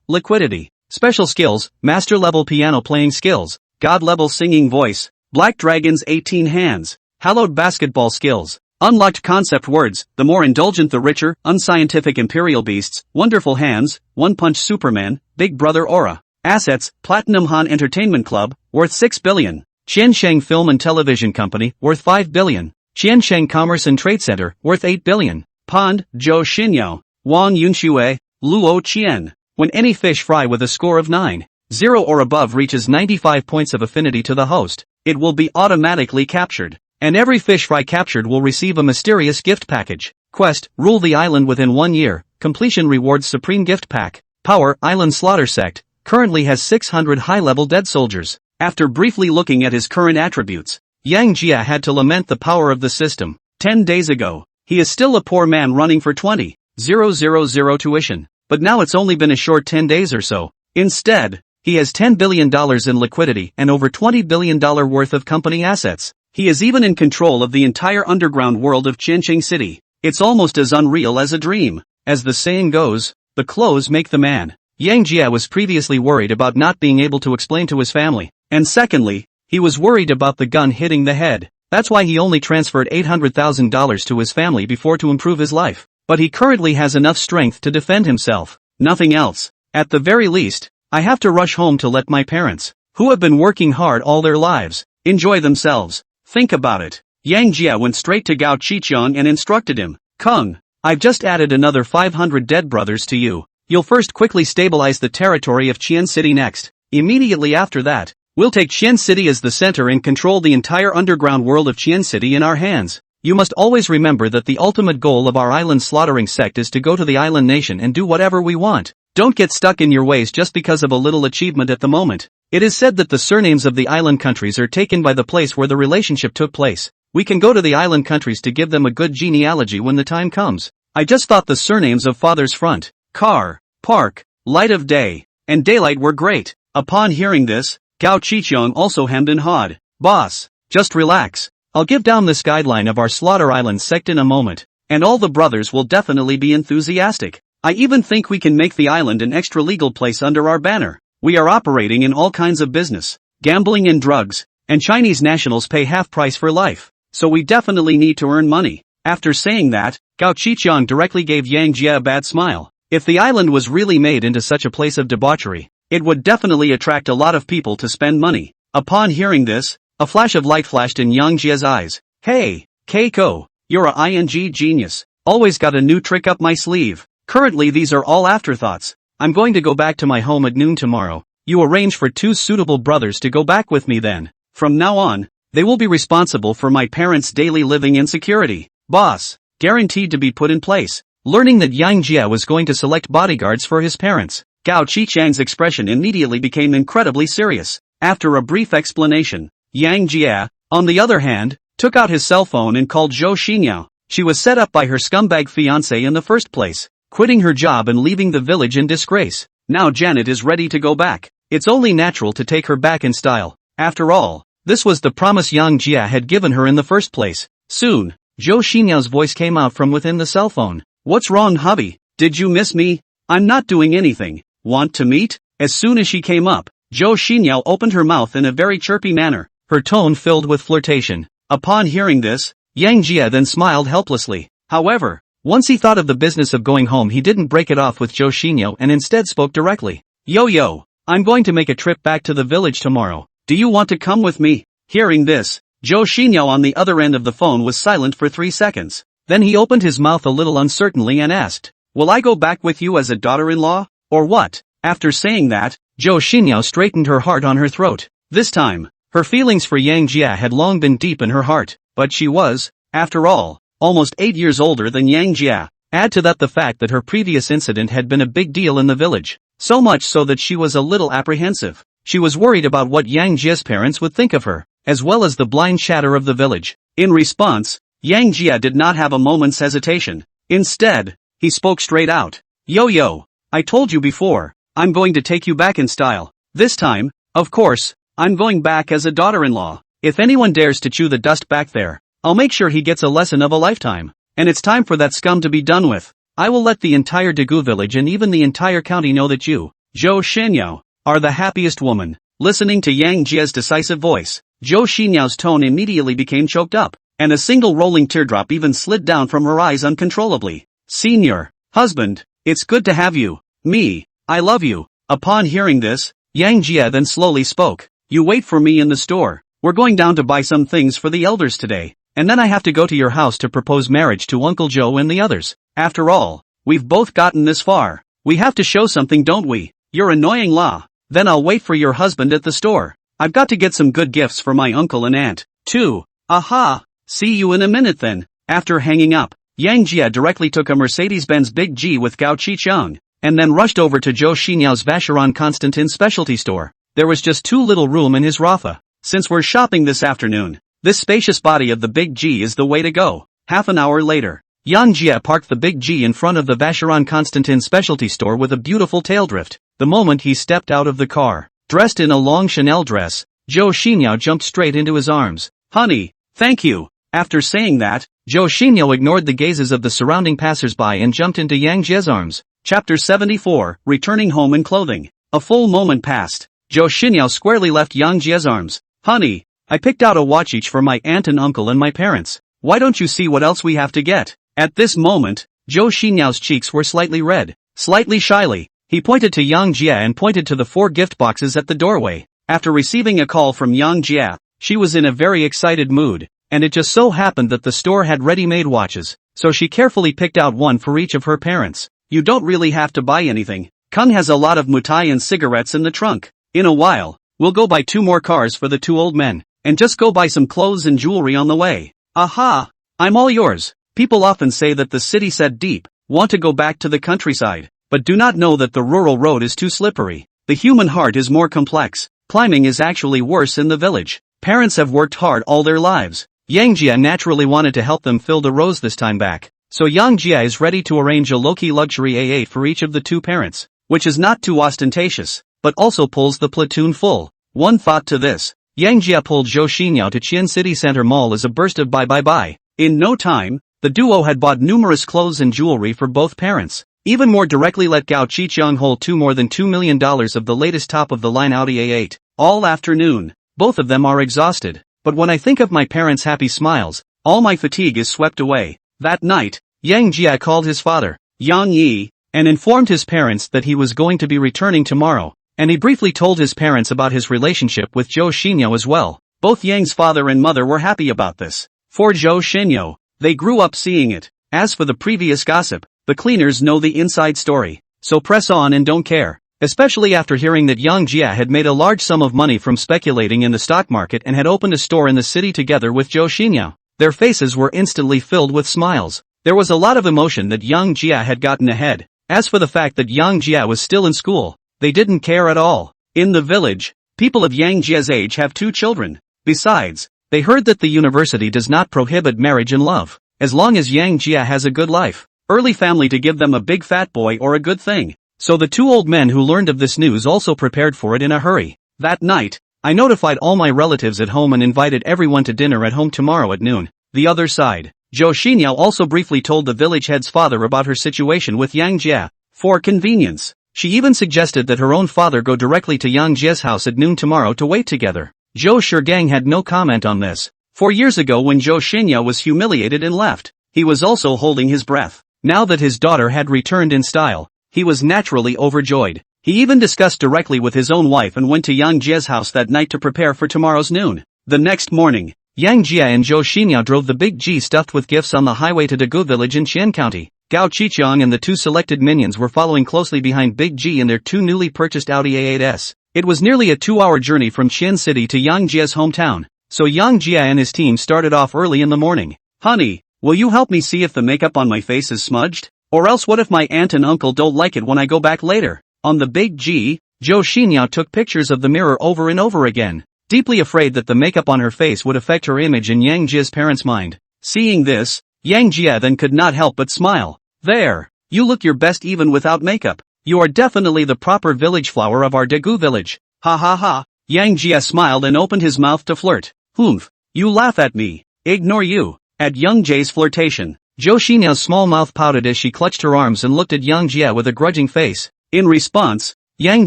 Liquidity. Special skills, master level piano playing skills, god level singing voice, Black Dragon's 18 hands, hallowed basketball skills. Unlocked concept words, the more indulgent the richer, unscientific imperial beasts, wonderful hands, one-punch Superman, Big Brother aura. Assets, Platinum Han Entertainment Club, worth 6 billion. Qiansheng Film and Television Company, worth 5 billion. Qiansheng Commerce and Trade Center, worth 8 billion. Pond, Zhou Xinyao, Wang Yunxue, Luo Qian. When any fish fry with a score of 9.0 or above reaches 95 points of affinity to the host, it will be automatically captured. And every fish fry captured will receive a mysterious gift package. Quest, Rule the Island within 1 year, completion rewards supreme gift pack. Power, Island Slaughter Sect, currently has 600 high-level dead soldiers. After briefly looking at his current attributes, Yang Jia had to lament the power of the system. 10 days ago, he is still a poor man running for 20,000 tuition, but now it's only been a short 10 days or so. Instead, he has $10 billion in liquidity and over $20 billion worth of company assets. He is even in control of the entire underground world of Qianqing City. It's almost as unreal as a dream. As the saying goes, the clothes make the man. Yang Jia was previously worried about not being able to explain to his family. And secondly, he was worried about the gun hitting the head. That's why he only transferred $800,000 to his family before to improve his life. But he currently has enough strength to defend himself. Nothing else. At the very least, I have to rush home to let my parents, who have been working hard all their lives, enjoy themselves. Think about it. Yang Jia went straight to Gao Qiqiang and instructed him, Kung, I've just added another 500 dead brothers to you. You'll first quickly stabilize the territory of Qian City next. Immediately after that, we'll take Qian City as the center and control the entire underground world of Qian City in our hands. You must always remember that the ultimate goal of our island slaughtering sect is to go to the island nation and do whatever we want. Don't get stuck in your ways just because of a little achievement at the moment. It is said that the surnames of the island countries are taken by the place where the relationship took place. We can go to the island countries to give them a good genealogy when the time comes. I just thought the surnames of father's front, car, park, light of day, and daylight were great. Upon hearing this, Gao Qiqiang also hemmed and hawed. Boss, just relax. I'll give down this guideline of our Slaughter Island sect in a moment, and all the brothers will definitely be enthusiastic. I even think we can make the island an extra legal place under our banner. We are operating in all kinds of business, gambling and drugs, and Chinese nationals pay half price for life, so we definitely need to earn money. After saying that, Gao Qiqiang directly gave Yang Jia a bad smile. If the island was really made into such a place of debauchery, it would definitely attract a lot of people to spend money. Upon hearing this, a flash of light flashed in Yang Jia's eyes. Hey, Keiko, you're a ing genius. Always got a new trick up my sleeve. Currently these are all afterthoughts. I'm going to go back to my home at noon tomorrow. You arrange for 2 suitable brothers to go back with me then. From now on, they will be responsible for my parents' daily living and security. Boss, guaranteed to be put in place. Learning that Yang Jia was going to select bodyguards for his parents, Gao Qiqiang's expression immediately became incredibly serious. After a brief explanation, Yang Jia, on the other hand, took out his cell phone and called Zhou Xinyao. She was set up by her scumbag fiancé in the first place, quitting her job and leaving the village in disgrace. Now Janet is ready to go back. It's only natural to take her back in style. After all, this was the promise Yang Jia had given her in the first place. Soon, Zhou Xinyao's voice came out from within the cell phone. What's wrong, hubby? Did you miss me? I'm not doing anything. Want to meet? As soon as she came up, Zhou Xinyao opened her mouth in a very chirpy manner, her tone filled with flirtation. Upon hearing this, Yang Jia then smiled helplessly. However, once he thought of the business of going home, he didn't break it off with Zhou Xinyao and instead spoke directly. Yo, I'm going to make a trip back to the village tomorrow. Do you want to come with me? Hearing this, Zhou Xinyao on the other end of the phone was silent for 3 seconds. Then he opened his mouth a little uncertainly and asked, will I go back with you as a daughter-in-law, or what? After saying that, Zhou Xinyao straightened her heart on her throat. This time, her feelings for Yang Jia had long been deep in her heart, but she was, after all, almost 8 years older than Yang Jia. Add to that the fact that her previous incident had been a big deal in the village, so much so that she was a little apprehensive. She was worried about what Yang Jia's parents would think of her, as well as the blind chatter of the village. In response, Yang Jia did not have a moment's hesitation. Instead, he spoke straight out. Yo, I told you before, I'm going to take you back in style. This time, of course, I'm going back as a daughter-in-law. If anyone dares to chew the dust back there, I'll make sure he gets a lesson of a lifetime. And it's time for that scum to be done with. I will let the entire Dagu village and even the entire county know that you, Zhou Xinyao, are the happiest woman. Listening to Yang Jia's decisive voice, Zhou Xinyao's tone immediately became choked up, and a single rolling teardrop even slid down from her eyes uncontrollably. Senior, husband, it's good to have you. Me, I love you. Upon hearing this, Yang Jia then slowly spoke. You wait for me in the store. We're going down to buy some things for the elders today, and then I have to go to your house to propose marriage to Uncle Joe and the others. After all, we've both gotten this far. We have to show something, don't we? You're annoying, La. Then I'll wait for your husband at the store. I've got to get some good gifts for my uncle and aunt, too. Aha! See you in a minute then. After hanging up, Yang Jie directly took a Mercedes-Benz Big G with Gao Qicheng, and then rushed over to Zhou Xinyao's Vacheron Constantin specialty store. There was just too little room in his Rafa. Since we're shopping this afternoon, this spacious body of the Big G is the way to go. Half an hour later, Yang Jie parked the Big G in front of the Vacheron Constantin specialty store with a beautiful tail drift. The moment he stepped out of the car, dressed in a long Chanel dress, Zhou Xinyao jumped straight into his arms. Honey, thank you. After saying that, Zhou Xinyao ignored the gazes of the surrounding passersby and jumped into Yang Jie's arms. Chapter 74, Returning Home in Clothing. A full moment passed. Zhou Xinyao squarely left Yang Jie's arms. Honey, I picked out a watch each for my aunt and uncle and my parents. Why don't you see what else we have to get? At this moment, Zhou Xinyao's cheeks were slightly red. Slightly shyly, he pointed to Yang Jie and pointed to the 4 gift boxes at the doorway. After receiving a call from Yang Jie, she was in a very excited mood, and it just so happened that the store had ready-made watches, so she carefully picked out one for each of her parents. You don't really have to buy anything. Kung has a lot of mutai and cigarettes in the trunk. In a while, we'll go buy 2 more cars for the 2 old men, and just go buy some clothes and jewelry on the way. Aha! I'm all yours. People often say that the city set deep, want to go back to the countryside, but do not know that the rural road is too slippery. The human heart is more complex. Climbing is actually worse in the village. Parents have worked hard all their lives. Yang Jie naturally wanted to help them fill the rose this time back. So Yang Jie is ready to arrange a low-key luxury A8 for each of the 2 parents, which is not too ostentatious, but also pulls the platoon full. One thought to this. Yang Jie pulled Zhou Xinyao to Qian City Center Mall as a burst of buy. In no time, the duo had bought numerous clothes and jewelry for both parents. Even more directly let Gao Qicheng hold more than $2 million of the latest top-of-the-line Audi A8. All afternoon, both of them are exhausted. But when I think of my parents' happy smiles, all my fatigue is swept away. That night, Yang Jie called his father, Yang Yi, and informed his parents that he was going to be returning tomorrow, and he briefly told his parents about his relationship with Zhou Xinyao as well. Both Yang's father and mother were happy about this. For Zhou Xinyao, they grew up seeing it. As for the previous gossip, the cleaners know the inside story, so press on and don't care. Especially after hearing that Yang Jie had made a large sum of money from speculating in the stock market and had opened a store in the city together with Zhou Xinyao. Their faces were instantly filled with smiles. There was a lot of emotion that Yang Jie had gotten ahead. As for the fact that Yang Jie was still in school, they didn't care at all. In the village, people of Yang Jie's age have 2 children. Besides, they heard that the university does not prohibit marriage and love, as long as Yang Jie has a good life, early family to give them a big fat boy or a good thing. So the 2 old men who learned of this news also prepared for it in a hurry. That night, I notified all my relatives at home and invited everyone to dinner at home tomorrow at noon. The other side, Zhou Xinyao also briefly told the village head's father about her situation with Yang Jie. For convenience, she even suggested that her own father go directly to Yang Jie's house at noon tomorrow to wait together. Zhou Shigang had no comment on this. 4 years ago when Zhou Xinyao was humiliated and left, he was also holding his breath. Now that his daughter had returned in style, he was naturally overjoyed. He even discussed directly with his own wife and went to Yang Jie's house that night to prepare for tomorrow's noon. The next morning, Yang Jie and Zhou Xinyao drove the Big G stuffed with gifts on the highway to Dagu village in Qian County. Gao Qicheng and the 2 selected minions were following closely behind Big G in their 2 newly purchased Audi A8s. It was nearly a 2-hour journey from Qian City to Yang Jie's hometown, so Yang Jie and his team started off early in the morning. Honey, will you help me see if the makeup on my face is smudged? Or else what if my aunt and uncle don't like it when I go back later? On the Big G, Zhou Xinyao took pictures of the mirror over and over again, deeply afraid that the makeup on her face would affect her image in Yang Jie's parents' mind. Seeing this, Yang Jie then could not help but smile. There, you look your best even without makeup. You are definitely the proper village flower of our Dagu village. Ha ha ha. Yang Jie smiled and opened his mouth to flirt. Humph, you laugh at me. Ignore you. At Yang Jie's flirtation, Zhou Xinyao small mouth pouted as she clutched her arms and looked at Yang Jie with a grudging face. In response, Yang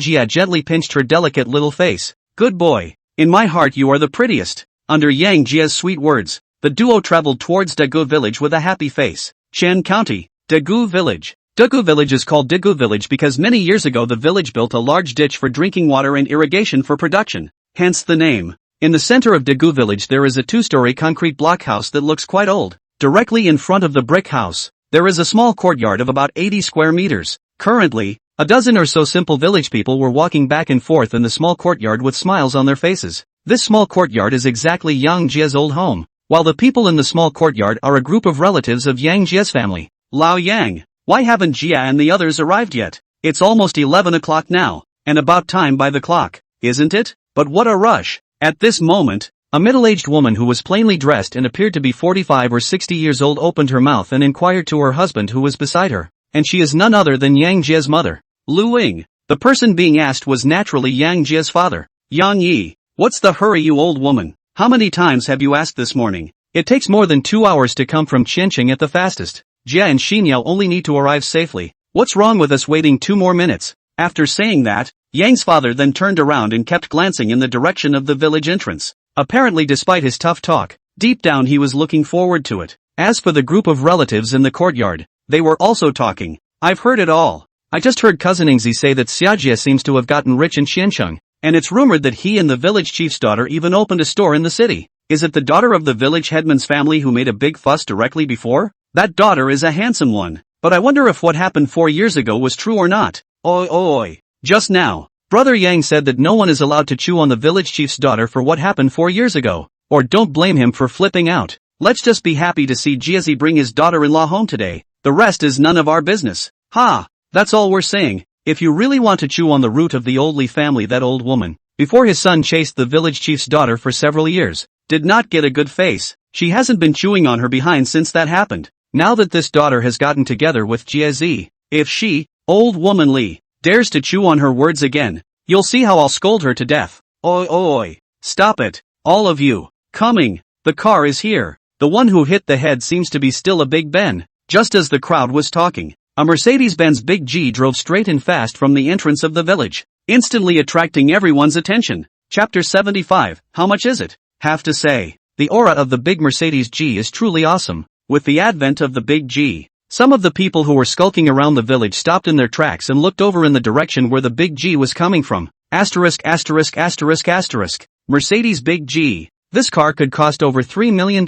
Jie gently pinched her delicate little face. Good boy. In my heart you are the prettiest. Under Yang Jie's sweet words, the duo traveled towards Dagu village with a happy face. Qian County, Dagu village. Dagu village is called Dagu village because many years ago the village built a large ditch for drinking water and irrigation for production, hence the name. In the center of Dagu village there is a 2-story concrete block house that looks quite old. Directly in front of the brick house, there is a small courtyard of about 80 square meters. Currently, a dozen or so simple village people were walking back and forth in the small courtyard with smiles on their faces. This small courtyard is exactly Yang Jie's old home. while the people in the small courtyard are a group of relatives of Yang Jie's family. Lao Yang, why haven't Jia and the others arrived yet? It's almost 11 o'clock now, and about time by the clock, isn't it? But what a rush. At this moment, a middle-aged woman who was plainly dressed and appeared to be 45 or 60 years old opened her mouth and inquired to her husband who was beside her, and she is none other than Yang Jie's mother. Lu Ying. The person being asked was naturally Yang Jie's father. Yang Yi, what's the hurry, you old woman? How many times have you asked this morning? It takes more than 2 hours to come from Qianqing at the fastest. Jia and Xinyao only need to arrive safely. What's wrong with us waiting 2 more minutes? After saying that, Yang's father then turned around and kept glancing in the direction of the village entrance. Apparently, despite his tough talk, deep down he was looking forward to it. As for the group of relatives in the courtyard, they were also talking. I've heard it all. I just heard cousin Ingzi say that Xiajie seems to have gotten rich in Qiancheng, and it's rumored that he and the village chief's daughter even opened a store in the city. Is it the daughter of the village headman's family who made a big fuss directly before? That daughter is a handsome one, but I wonder if what happened 4 years ago was true or not. Oi oi. Just now, Brother Yang said that no one is allowed to chew on the village chief's daughter for what happened 4 years ago, or don't blame him for flipping out. Let's just be happy to see Jiazi bring his daughter-in-law home today. The rest is none of our business. Ha! That's all we're saying. If you really want to chew on the root of the old Li family, that old woman, before his son chased the village chief's daughter for several years, did not get a good face. She hasn't been chewing on her behind since that happened. Now that this daughter has gotten together with Jiazi, if she, old woman Li, dares to chew on her words again, you'll see how I'll scold her to death. Oi oi. Stop it, all of you. Coming. The car is here. The one who hit the head seems to be still a Big Ben. Just as the crowd was talking, a Mercedes-Benz Big G drove straight and fast from the entrance of the village, instantly attracting everyone's attention. Chapter 75, how much is it? Have to say, the aura of the big Mercedes G is truly awesome. With the advent of the Big G, some of the people who were skulking around the village stopped in their tracks and looked over in the direction where the Big G was coming from. Asterisk asterisk asterisk asterisk. Mercedes Big G. This car could cost over $3 million.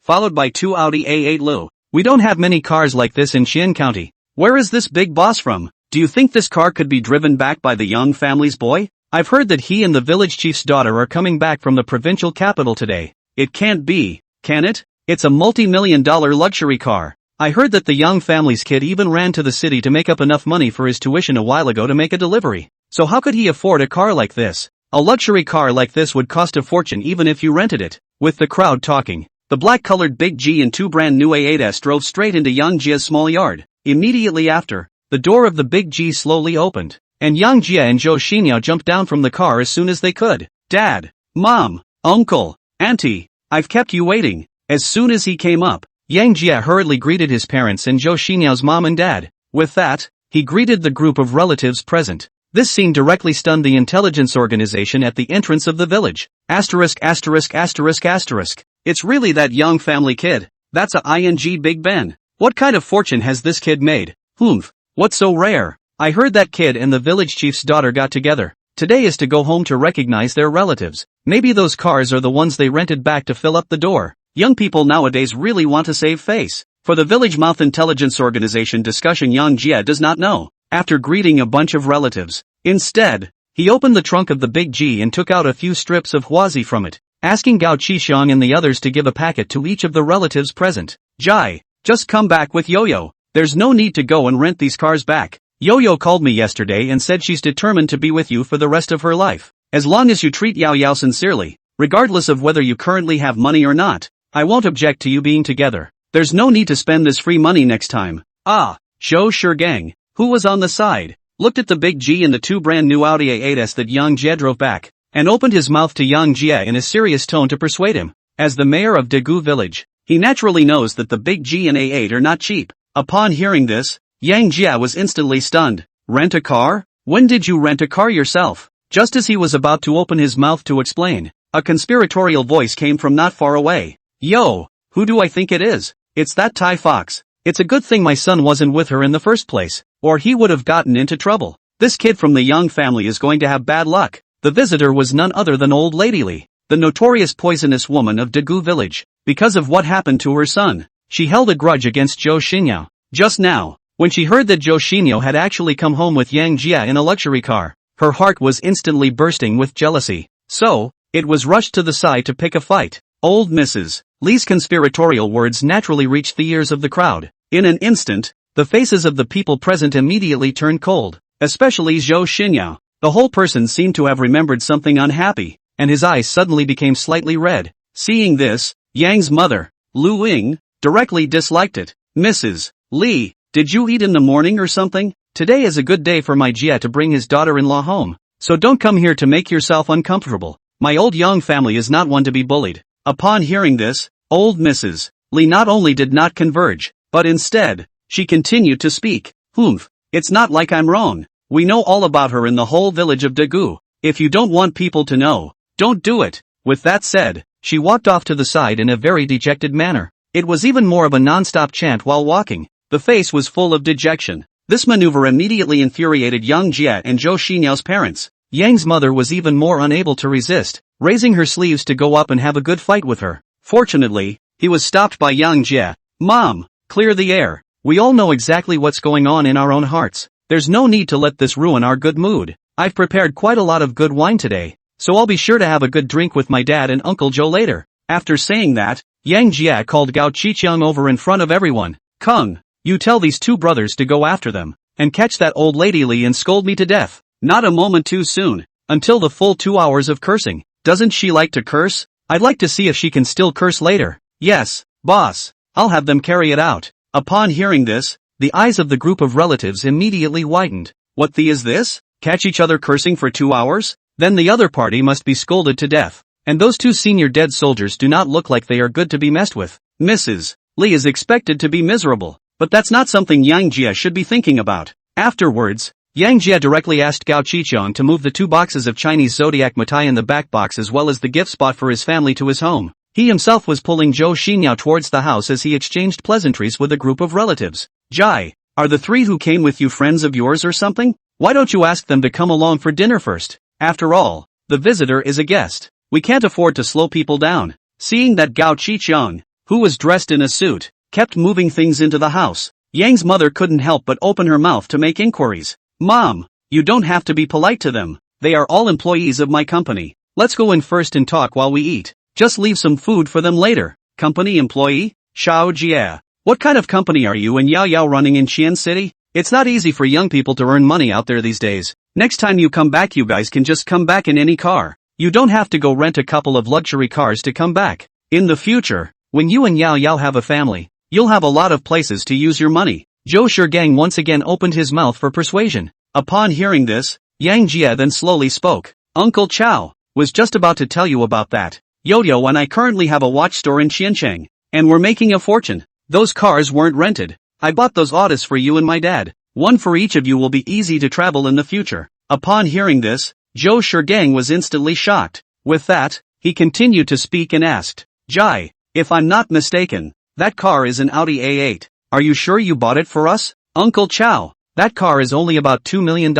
Followed by 2 Audi A8 Lu. We don't have many cars like this in Xian County. Where is this big boss from? Do you think this car could be driven back by the Young family's boy? I've heard that he and the village chief's daughter are coming back from the provincial capital today. It can't be, can it? It's a multi-million-dollar luxury car. I heard that the Young family's kid even ran to the city to make up enough money for his tuition a while ago to make a delivery. So how could he afford a car like this? A luxury car like this would cost a fortune even if you rented it. With the crowd talking, the black-colored Big G and 2 brand new A8s drove straight into Yang Jia's small yard. Immediately after, the door of the Big G slowly opened, and Yang Jia and Zhou Xinyao jumped down from the car as soon as they could. Dad, Mom, Uncle, Auntie, I've kept you waiting. As soon as he came up, Yang Jia hurriedly greeted his parents and Zhou Xinyao mom and dad. With that, he greeted the group of relatives present. This scene directly stunned the intelligence organization at the entrance of the village. Asterisk asterisk asterisk asterisk. It's really that Young family kid. That's a ing Big Ben. What kind of fortune has this kid made? Humph. What's so rare? I heard that kid and the village chief's daughter got together. Today is to go home to recognize their relatives. Maybe those cars are the ones they rented back to fill up the door. Young people nowadays really want to save face. For the village mouth intelligence organization discussion, Yang Jia does not know. After greeting a bunch of relatives, instead, he opened the trunk of the Big G and took out a few strips of huazi from it, asking Gao Qishang and the others to give a packet to each of the relatives present. Jai, just come back with Yo-Yo. There's no need to go and rent these cars back. Yo-Yo called me yesterday and said she's determined to be with you for the rest of her life. As long as you treat Yao Yao sincerely, regardless of whether you currently have money or not, I won't object to you being together. There's no need to spend this free money next time. Ah, Zhou Shigang, who was on the side, looked at the Big G and the 2 brand new Audi A8s that Yang Jia drove back, and opened his mouth to Yang Jia in a serious tone to persuade him. As the mayor of Dagu village, he naturally knows that the Big G and A8 are not cheap. Upon hearing this, Yang Jia was instantly stunned. Rent a car? When did you rent a car yourself? Just as he was about to open his mouth to explain, a conspiratorial voice came from not far away. Yo, who do I think it is? It's that Tai Fox. It's a good thing my son wasn't with her in the first place, or he would have gotten into trouble. This kid from the Young family is going to have bad luck. The visitor was none other than old Lady Li, the notorious poisonous woman of Dagu village. Because of what happened to her son, she held a grudge against Zhou Xinyao. Just now, when she heard that Zhou Xinyao had actually come home with Yang Jia in a luxury car, her heart was instantly bursting with jealousy. So, it was rushed to the side to pick a fight. Old Mrs. Li's conspiratorial words naturally reached the ears of the crowd. In an instant, the faces of the people present immediately turned cold, especially Zhou Xinyao. The whole person seemed to have remembered something unhappy, and his eyes suddenly became slightly red. Seeing this, Yang's mother, Lu Ying, directly disliked it. Mrs. Li, did you eat in the morning or something? Today is a good day for my Jia to bring his daughter-in-law home, so don't come here to make yourself uncomfortable. My old Yang family is not one to be bullied. Upon hearing this, old Mrs. Li not only did not converge, but instead, she continued to speak. Humph, it's not like I'm wrong. We know all about her in the whole village of Dagu. If you don't want people to know, don't do it. With that said, she walked off to the side in a very dejected manner. It was even more of a non-stop chant while walking. The face was full of dejection. This maneuver immediately infuriated Yang Jia and Zhou Xinyao's parents. Yang's mother was even more unable to resist, raising her sleeves to go up and have a good fight with her. Fortunately, he was stopped by Yang Jia. Mom, clear the air. We all know exactly what's going on in our own hearts. There's no need to let this ruin our good mood. I've prepared quite a lot of good wine today, so I'll be sure to have a good drink with my dad and Uncle Joe later. After saying that, Yang Jia called Gao Qiqiang over in front of everyone. Kung, you tell these two brothers to go after them, and catch that old lady Li and scold me to death. Not a moment too soon, until the full 2 hours of cursing. Doesn't she like to curse? I'd like to see if she can still curse later. Yes, boss, I'll have them carry it out. Upon hearing this, the eyes of the group of relatives immediately widened. What the is this? Catch each other cursing for 2 hours? Then the other party must be scolded to death. And those two senior dead soldiers do not look like they are good to be messed with. Mrs. Li is expected to be miserable, but that's not something Yang Jia should be thinking about. Afterwards, Yang Jia directly asked Gao Qiqiang to move the 2 boxes of Chinese zodiac mitai in the back box as well as the gift spot for his family to his home. He himself was pulling Zhou Xinyao towards the house as he exchanged pleasantries with a group of relatives. Jai, are the 3 who came with you friends of yours or something? Why don't you ask them to come along for dinner first? After all, the visitor is a guest. We can't afford to slow people down. Seeing that Gao Qiqiang, who was dressed in a suit, kept moving things into the house, Yang's mother couldn't help but open her mouth to make inquiries. Mom, you don't have to be polite to them. They are all employees of my company. Let's go in first and talk while we eat. Just leave some food for them later. Company employee? Shao Jia. What kind of company are you and Yao Yao running in Qian City? It's not easy for young people to earn money out there these days. Next time you come back you guys can just come back in any car. You don't have to go rent a couple of luxury cars to come back. In the future, when you and Yao Yao have a family, you'll have a lot of places to use your money. Zhou Shigang once again opened his mouth for persuasion. Upon hearing this, Yang Jia then slowly spoke. Uncle Chow was just about to tell you about that. Yo-Yo and I currently have a watch store in Qiancheng, and we're making a fortune. Those cars weren't rented. I bought those autos for you and my dad. One for each of you will be easy to travel in the future. Upon hearing this, Zhou Shigang was instantly shocked. With that, he continued to speak and asked, Jai, if I'm not mistaken, that car is an Audi A8. Are you sure you bought it for us? Uncle Chow, that car is only about $2 million.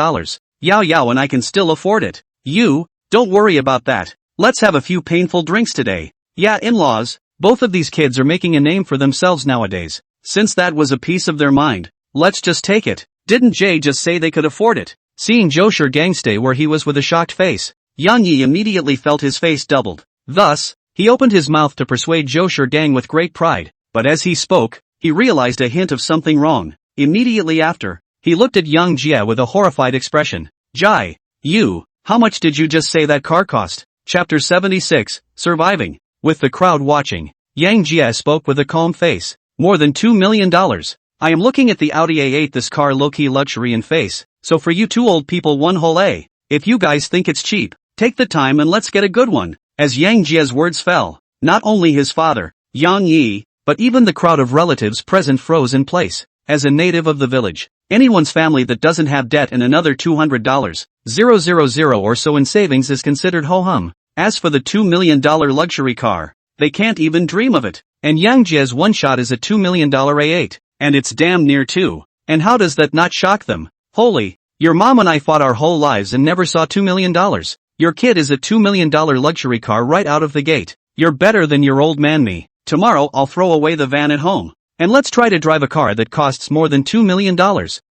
Yao Yao and I can still afford it. You, don't worry about that. Let's have a few painful drinks today. Yeah, in-laws, both of these kids are making a name for themselves nowadays. Since that was a piece of their mind, let's just take it. Didn't Jay just say they could afford it? Seeing Zhou Shigang stay where he was with a shocked face, Yang Yi immediately felt his face doubled. Thus, he opened his mouth to persuade Zhou Shigang with great pride, but as he spoke, he realized a hint of something wrong. Immediately after, he looked at Yang Jia with a horrified expression. Jai, you, how much did you just say that car cost? Chapter 76, Surviving. With the crowd watching, Yang Jia spoke with a calm face. More than $2 million. I am looking at the Audi A8, this car low-key luxury in face, so for you two old people one whole A. If you guys think it's cheap, take the time and let's get a good one. As Yang Jia's words fell, not only his father, Yang Yi, but even the crowd of relatives present froze in place. As a native of the village, anyone's family that doesn't have debt and another $200,000 or so in savings is considered ho-hum. As for the $2 million luxury car, they can't even dream of it. And Yang Jia's one shot is a $2 million A8, and it's damn near too. And how does that not shock them? Holy, your mom and I fought our whole lives and never saw $2 million. Your kid is a $2 million luxury car right out of the gate. You're better than your old man me. Tomorrow I'll throw away the van at home, and let's try to drive a car that costs more than $2 million.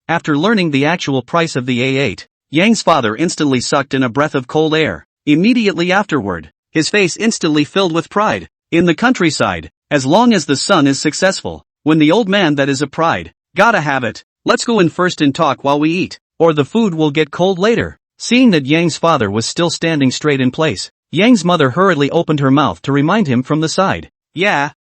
After learning the actual price of the A8, Yang's father instantly sucked in a breath of cold air. Immediately afterward, his face instantly filled with pride. In the countryside, as long as the son is successful. When the old man that is a pride, gotta have it. Let's go in first and talk while we eat, or the food will get cold later. Seeing that Yang's father was still standing straight in place, Yang's mother hurriedly opened her mouth to remind him from the side. Yeah,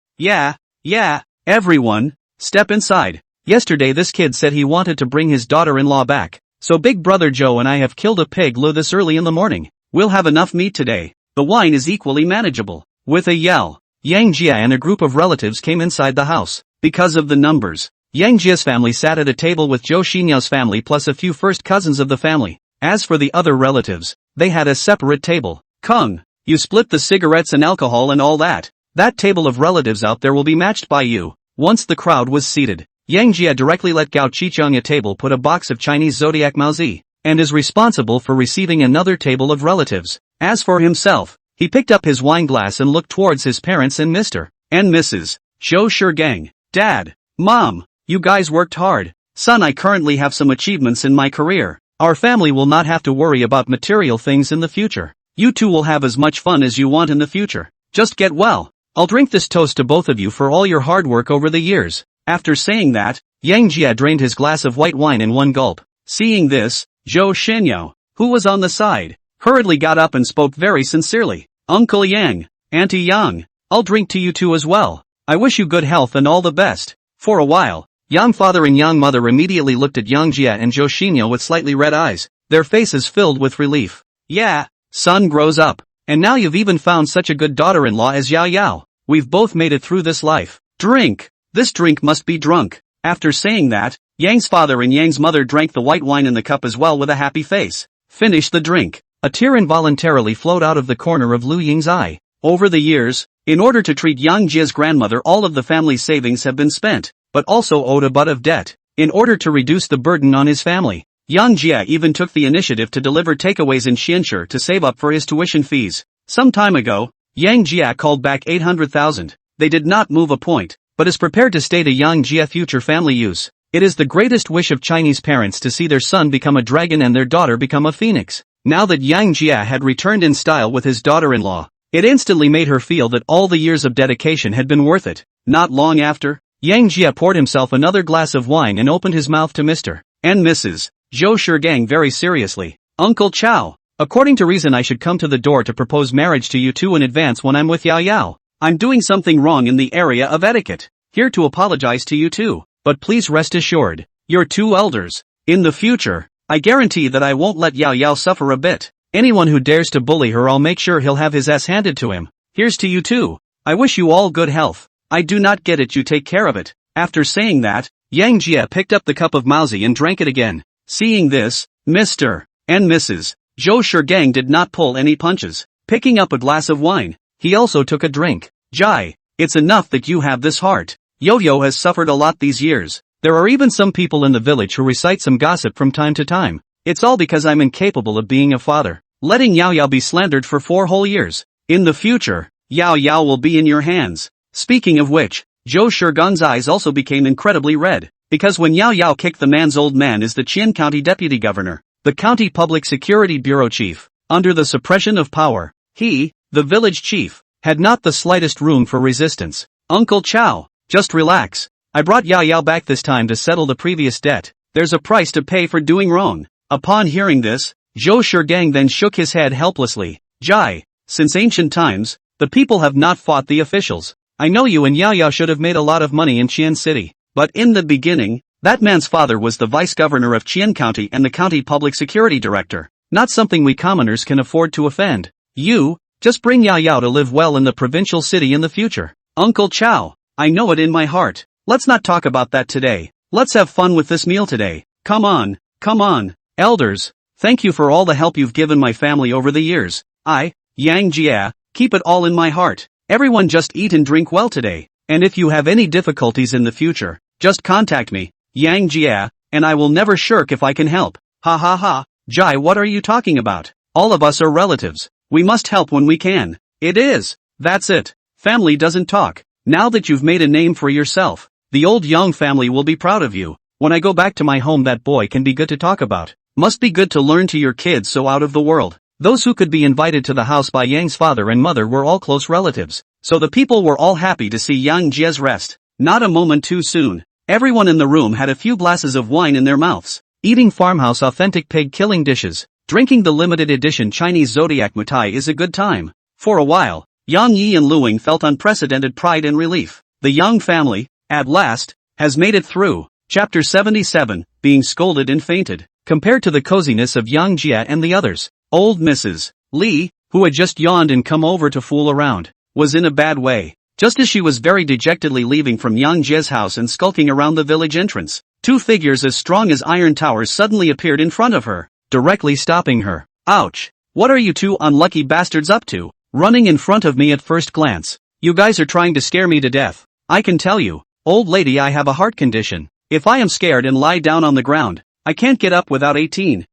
everyone, step inside. Yesterday this kid said he wanted to bring his daughter-in-law back, so big brother Joe and I have killed a pig this early in the morning. We'll have enough meat today. The wine is equally manageable. With a yell, Yang Jia and a group of relatives came inside the house. Because of the numbers, Yang Jia's family sat at a table with Zhou Xinyao's family plus a few first cousins of the family. As for the other relatives, they had a separate table. Kung, you split the cigarettes and alcohol and all that. That table of relatives out there will be matched by you. Once the crowd was seated, Yang Jia directly let Gao Qicheng a table put a box of Chinese zodiac Maozi, and is responsible for receiving another table of relatives. As for himself, he picked up his wine glass and looked towards his parents and Mr. and Mrs. Zhou Shigang. Dad, Mom, you guys worked hard. Son, I currently have some achievements in my career. Our family will not have to worry about material things in the future. You two will have as much fun as you want in the future. Just get well. I'll drink this toast to both of you for all your hard work over the years. After saying that, Yang Jia drained his glass of white wine in one gulp. Seeing this, Zhou Xinyao, who was on the side, hurriedly got up and spoke very sincerely. Uncle Yang, Auntie Yang, I'll drink to you two as well. I wish you good health and all the best. For a while, Yang father and Yang mother immediately looked at Yang Jia and Zhou Xinyao with slightly red eyes, their faces filled with relief. Yeah, son grows up. And now you've even found such a good daughter-in-law as Yao Yao. We've both made it through this life. Drink! This drink must be drunk. After saying that, Yang's father and Yang's mother drank the white wine in the cup as well with a happy face. Finish the drink. A tear involuntarily flowed out of the corner of Lu Ying's eye. Over the years, in order to treat Yang Jia's grandmother, all of the family's savings have been spent, but also owed a butt of debt. In order to reduce the burden on his family, Yang Jia even took the initiative to deliver takeaways in Xianshi to save up for his tuition fees. Some time ago, Yang Jia called back 800,000. They did not move a point, but is prepared to stay to Yang Jia future family use. It is the greatest wish of Chinese parents to see their son become a dragon and their daughter become a phoenix. Now that Yang Jia had returned in style with his daughter-in-law, it instantly made her feel that all the years of dedication had been worth it. Not long after, Yang Jia poured himself another glass of wine and opened his mouth to Mr. and Mrs. Zhou Shigang very seriously. Uncle Chow, according to reason I should come to the door to propose marriage to you two in advance when I'm with Yao Yao. I'm doing something wrong in the area of etiquette. Here to apologize to you too, but please rest assured, you're two elders. In the future, I guarantee that I won't let Yao Yao suffer a bit. Anyone who dares to bully her, I'll make sure he'll have his ass handed to him. Here's to you too. I wish you all good health. I do not get it, you take care of it. After saying that, Yang Jia picked up the cup of Maozi and drank it again. Seeing this, Mr. and Mrs. Zhou Shigang did not pull any punches. Picking up a glass of wine, he also took a drink. Jai, it's enough that you have this heart. Yo-Yo has suffered a lot these years. There are even some people in the village who recite some gossip from time to time. It's all because I'm incapable of being a father. Letting Yao Yao be slandered for 4 whole years. In the future, Yao Yao will be in your hands. Speaking of which, Zhou Shigang's eyes also became incredibly red, because when Yao Yao kicked the man's old man is the Qian County Deputy Governor, the County Public Security Bureau Chief. Under the suppression of power, he, the village chief, had not the slightest room for resistance. Uncle Chow, just relax. I brought Yao Yao back this time to settle the previous debt. There's a price to pay for doing wrong. Upon hearing this, Zhou Shigang then shook his head helplessly. Jai, since ancient times, the people have not fought the officials. I know you and Yao Yao should have made a lot of money in Qian City, but in the beginning, that man's father was the vice governor of Qian County and the county public security director. Not something we commoners can afford to offend. You, just bring Yao Yao to live well in the provincial city in the future. Uncle Chow, I know it in my heart. Let's not talk about that today. Let's have fun with this meal today. Come on. Elders, thank you for all the help you've given my family over the years. I, Yang Jia, keep it all in my heart. Everyone just eat and drink well today. And if you have any difficulties in the future, just contact me, Yang Jia, and I will never shirk if I can help. Ha ha ha. Jai, what are you talking about? All of us are relatives. We must help when we can. It is. That's it. Family doesn't talk. Now that you've made a name for yourself, the old Yang family will be proud of you. When I go back to my home, that boy can be good to talk about. Must be good to learn to your kids so out of the world. Those who could be invited to the house by Yang's father and mother were all close relatives, so the people were all happy to see Yang Jie's rest. Not a moment too soon. Everyone in the room had a few glasses of wine in their mouths, eating farmhouse authentic pig-killing dishes. Drinking the limited edition Chinese zodiac mitai is a good time. For a while, Yang Yi and Luing felt unprecedented pride and relief. The Yang family, at last, has made it through. Chapter 77, being scolded and fainted. Compared to the coziness of Yang Jia and the others, old Mrs. Li, who had just yawned and come over to fool around, was in a bad way. Just as she was very dejectedly leaving from Yang Jie's house and skulking around the village entrance, two figures as strong as iron towers suddenly appeared in front of her, directly stopping her. Ouch! What are you two unlucky bastards up to, running in front of me at first glance? You guys are trying to scare me to death. I can tell you, old lady, I have a heart condition. If I am scared and lie down on the ground, I can't get up without 18,000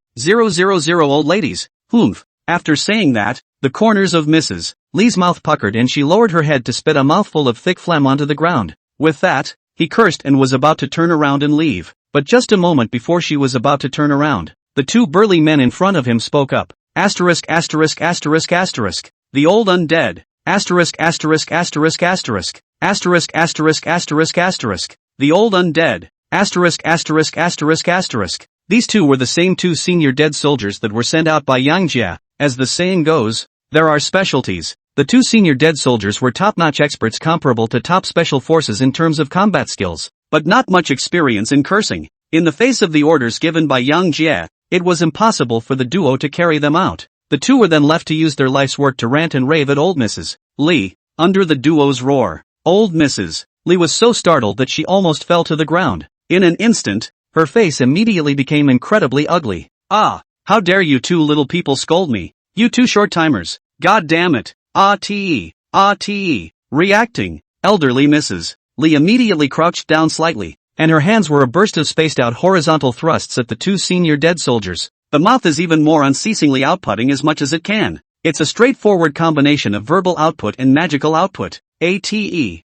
old ladies. Humph. After saying that, the corners of Mrs. Li's mouth puckered and she lowered her head to spit a mouthful of thick phlegm onto the ground. With that, he cursed and was about to turn around and leave. But just a moment before she was about to turn around, the two burly men in front of him spoke up. Asterisk asterisk asterisk asterisk. The old undead. Asterisk asterisk asterisk asterisk. Asterisk asterisk asterisk asterisk. The old undead. Asterisk asterisk asterisk asterisk. These two were the same two senior dead soldiers that were sent out by Yang Jia. As the saying goes, there are specialties. The two senior dead soldiers were top-notch experts comparable to top special forces in terms of combat skills, but not much experience in cursing. In the face of the orders given by Yang Jia, it was impossible for the duo to carry them out. The two were then left to use their life's work to rant and rave at old Mrs. Li. Under the duo's roar, old Mrs. Li was so startled that she almost fell to the ground. In an instant, her face immediately became incredibly ugly. Ah, how dare you two little people scold me? You two short-timers. God damn it. Reacting, elderly Mrs. Li immediately crouched down slightly, and her hands were a burst of spaced-out horizontal thrusts at the two senior dead soldiers. The mouth is even more unceasingly outputting as much as it can. It's a straightforward combination of verbal output and magical output. ATE.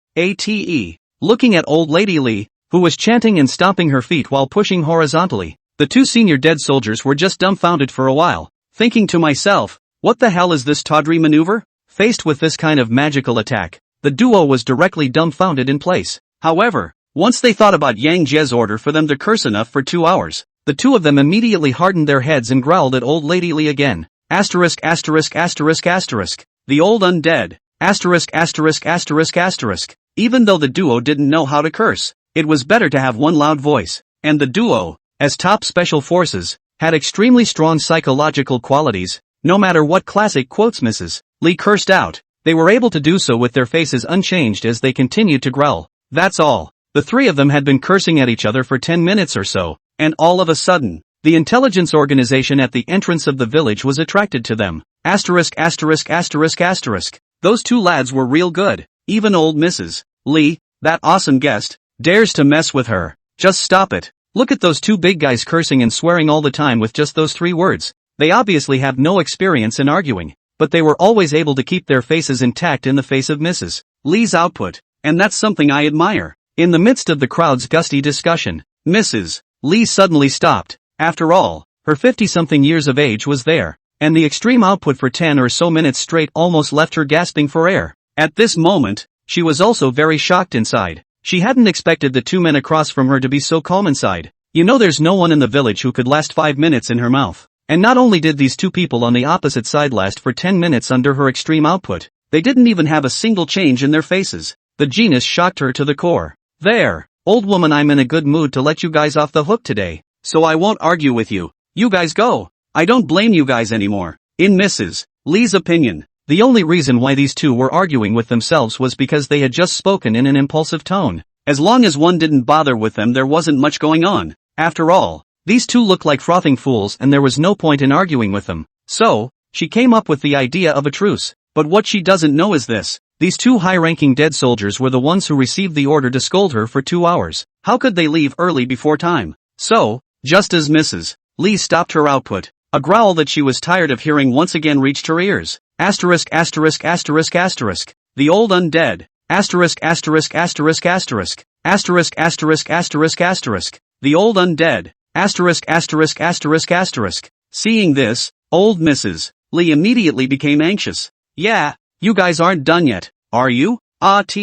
Looking at old lady Li, who was chanting and stomping her feet while pushing horizontally, the two senior dead soldiers were just dumbfounded for a while, thinking to myself, what the hell is this tawdry maneuver? Faced with this kind of magical attack, the duo was directly dumbfounded in place. However, once they thought about Yang Jie's order for them to curse enough for 2 hours, the two of them immediately hardened their heads and growled at old lady Li again. Asterisk asterisk asterisk asterisk. The old undead. Asterisk asterisk asterisk asterisk. Even though the duo didn't know how to curse, it was better to have one loud voice, and the duo, as top special forces, had extremely strong psychological qualities. No matter what classic quotes Mrs. Li cursed out, they were able to do so with their faces unchanged as they continued to growl. That's all. The three of them had been cursing at each other for 10 minutes or so, and all of a sudden, the intelligence organization at the entrance of the village was attracted to them. Asterisk asterisk asterisk asterisk. Those two lads were real good. Even old Mrs. Li, that awesome guest, dares to mess with her. Just stop it. Look at those two big guys cursing and swearing all the time with just those 3 words. They obviously have no experience in arguing, but they were always able to keep their faces intact in the face of Mrs. Li's output, and that's something I admire. In the midst of the crowd's gusty discussion, Mrs. Li suddenly stopped. After all, her 50-something years of age was there, and the extreme output for 10 or so minutes straight almost left her gasping for air. At this moment, she was also very shocked inside. She hadn't expected the 2 men across from her to be so calm inside. You know, there's no one in the village who could last 5 minutes in her mouth. And not only did these two people on the opposite side last for 10 minutes under her extreme output, they didn't even have a single change in their faces. The genius shocked her to the core. There, old woman, I'm in a good mood to let you guys off the hook today, so I won't argue with you. You guys go. I don't blame you guys anymore. In Mrs. Li's opinion, the only reason why these two were arguing with themselves was because they had just spoken in an impulsive tone. As long as one didn't bother with them, there wasn't much going on. After all, these two looked like frothing fools and there was no point in arguing with them. So, she came up with the idea of a truce. But what she doesn't know is this. These two high-ranking dead soldiers were the ones who received the order to scold her for 2 hours. How could they leave early before time? So, just as Mrs. Li stopped her output, a growl that she was tired of hearing once again reached her ears. Asterisk asterisk asterisk asterisk. The old undead. Asterisk asterisk asterisk asterisk. Asterisk asterisk asterisk asterisk. The old undead. Asterisk asterisk asterisk asterisk. Seeing this, old Mrs. Li immediately became anxious. Yeah, you guys aren't done yet, are you? Don't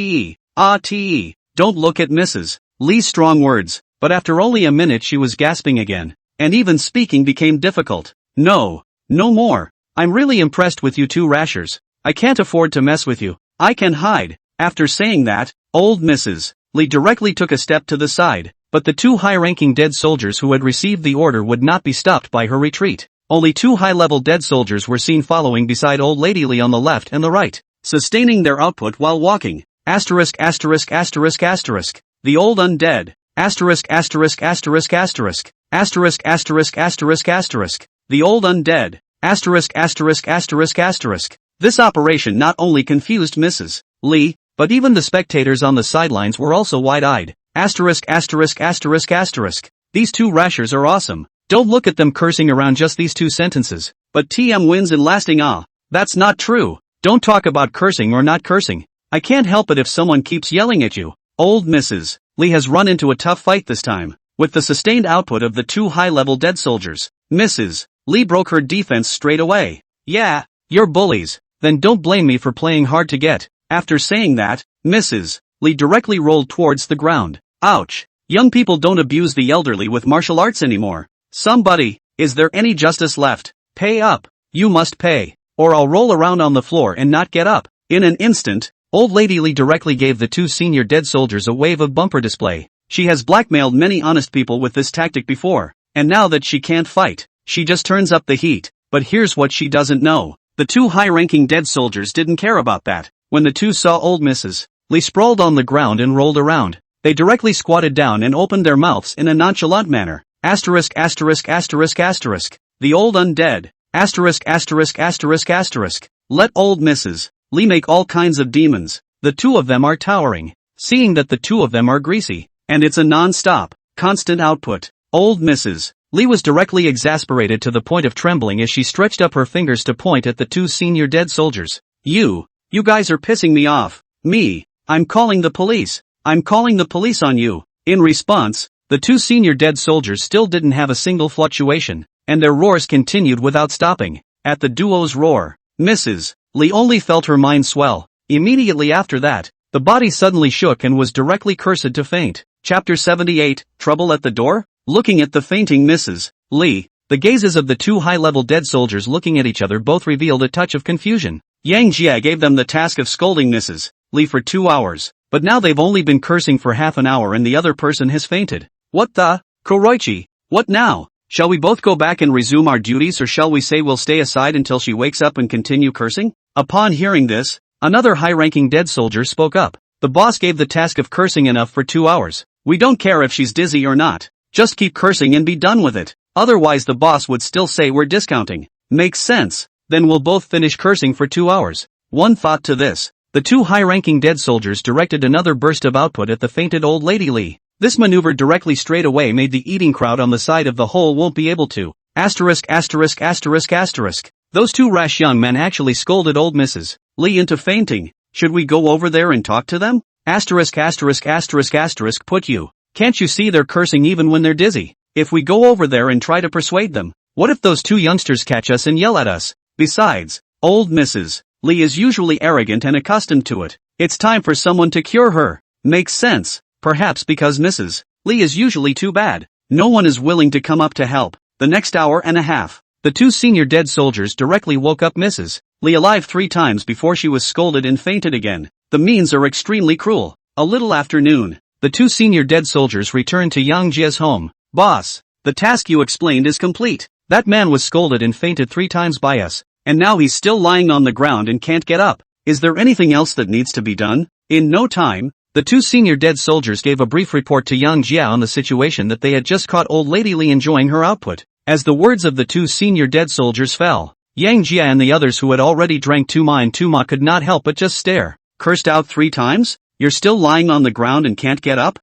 look at Mrs. Li's strong words, but after only a minute she was gasping again, and even speaking became difficult. No more. I'm really impressed with you two rashers. I can't afford to mess with you. I can hide. After saying that, old Mrs. Li directly took a step to the side, but the two high-ranking dead soldiers who had received the order would not be stopped by her retreat. Only two high-level dead soldiers were seen following beside old lady Li on the left and the right, sustaining their output while walking. The old undead. The old undead. This operation not only confused Mrs. Li, but even the spectators on the sidelines were also wide-eyed. These two rashers are awesome. Don't look at them cursing around just these two sentences. But TM wins in lasting awe. That's not true. Don't talk about cursing or not cursing. I can't help it if someone keeps yelling at you. Old Mrs. Li has run into a tough fight this time. With the sustained output of the two high-level dead soldiers, Mrs. Li broke her defense straight away. Yeah, you're bullies. Then don't blame me for playing hard to get. After saying that, Mrs. Li directly rolled towards the ground. Ouch. Young people don't abuse the elderly with martial arts anymore. Somebody, is there any justice left? Pay up. You must pay, or I'll roll around on the floor and not get up. In an instant, old lady Li directly gave the two senior dead soldiers a wave of bumper display. She has blackmailed many honest people with this tactic before, and now that she can't fight, she just turns up the heat. But here's what she doesn't know. The two high-ranking dead soldiers didn't care about that. When the two saw old Mrs. Li sprawled on the ground and rolled around, they directly squatted down and opened their mouths in a nonchalant manner. The old undead. Let old Mrs. Li make all kinds of demons. The two of them are towering. Seeing that the two of them are greasy, and it's a non-stop, constant output, old Mrs. Li was directly exasperated to the point of trembling as she stretched up her fingers to point at the two senior dead soldiers. You guys are pissing me off. I'm calling the police. I'm calling the police on you. In response, the two senior dead soldiers still didn't have a single fluctuation, and their roars continued without stopping. At the duo's roar, Mrs. Li only felt her mind swell. Immediately after that, the body suddenly shook and was directly cursed to faint. Chapter 78, Trouble at the Door? Looking at the fainting Mrs. Li, the gazes of the two high-level dead soldiers looking at each other both revealed a touch of confusion. Yang Jia gave them the task of scolding Mrs. Li for 2 hours, but now they've only been cursing for half an hour and the other person has fainted. What the? Koroichi, what now? Shall we both go back and resume our duties, or shall we say we'll stay aside until she wakes up and continue cursing? Upon hearing this, another high-ranking dead soldier spoke up. The boss gave the task of cursing enough for 2 hours. We don't care if she's dizzy or not. Just keep cursing and be done with it. Otherwise the boss would still say we're discounting. Makes sense. Then we'll both finish cursing for 2 hours. One thought to this. The two high-ranking dead soldiers directed another burst of output at the fainted old lady Li. This maneuver directly straight away made the eating crowd on the side of the hole won't be able to. Those two rash young men actually scolded old Mrs. Li into fainting. Should we go over there and talk to them? Put you. Can't you see they're cursing even when they're dizzy? If we go over there and try to persuade them, what if those two youngsters catch us and yell at us? Besides, old Mrs. Li is usually arrogant and accustomed to it. It's time for someone to cure her. Makes sense. Perhaps because Mrs. Li is usually too bad. No one is willing to come up to help. The next hour and a half, the two senior dead soldiers directly woke up Mrs. Li alive 3 times before she was scolded and fainted again. The means are extremely cruel. A little after noon, the two senior dead soldiers returned to Yang Jia's home. Boss, the task you explained is complete. That man was scolded and fainted 3 times by us, and now he's still lying on the ground and can't get up. Is there anything else that needs to be done? In no time, the two senior dead soldiers gave a brief report to Yang Jia on the situation that they had just caught old lady Li enjoying her output. As the words of the two senior dead soldiers fell, Yang Jia and the others who had already drank Tuma and Tuma could not help but just stare. Cursed out 3 times? You're still lying on the ground and can't get up?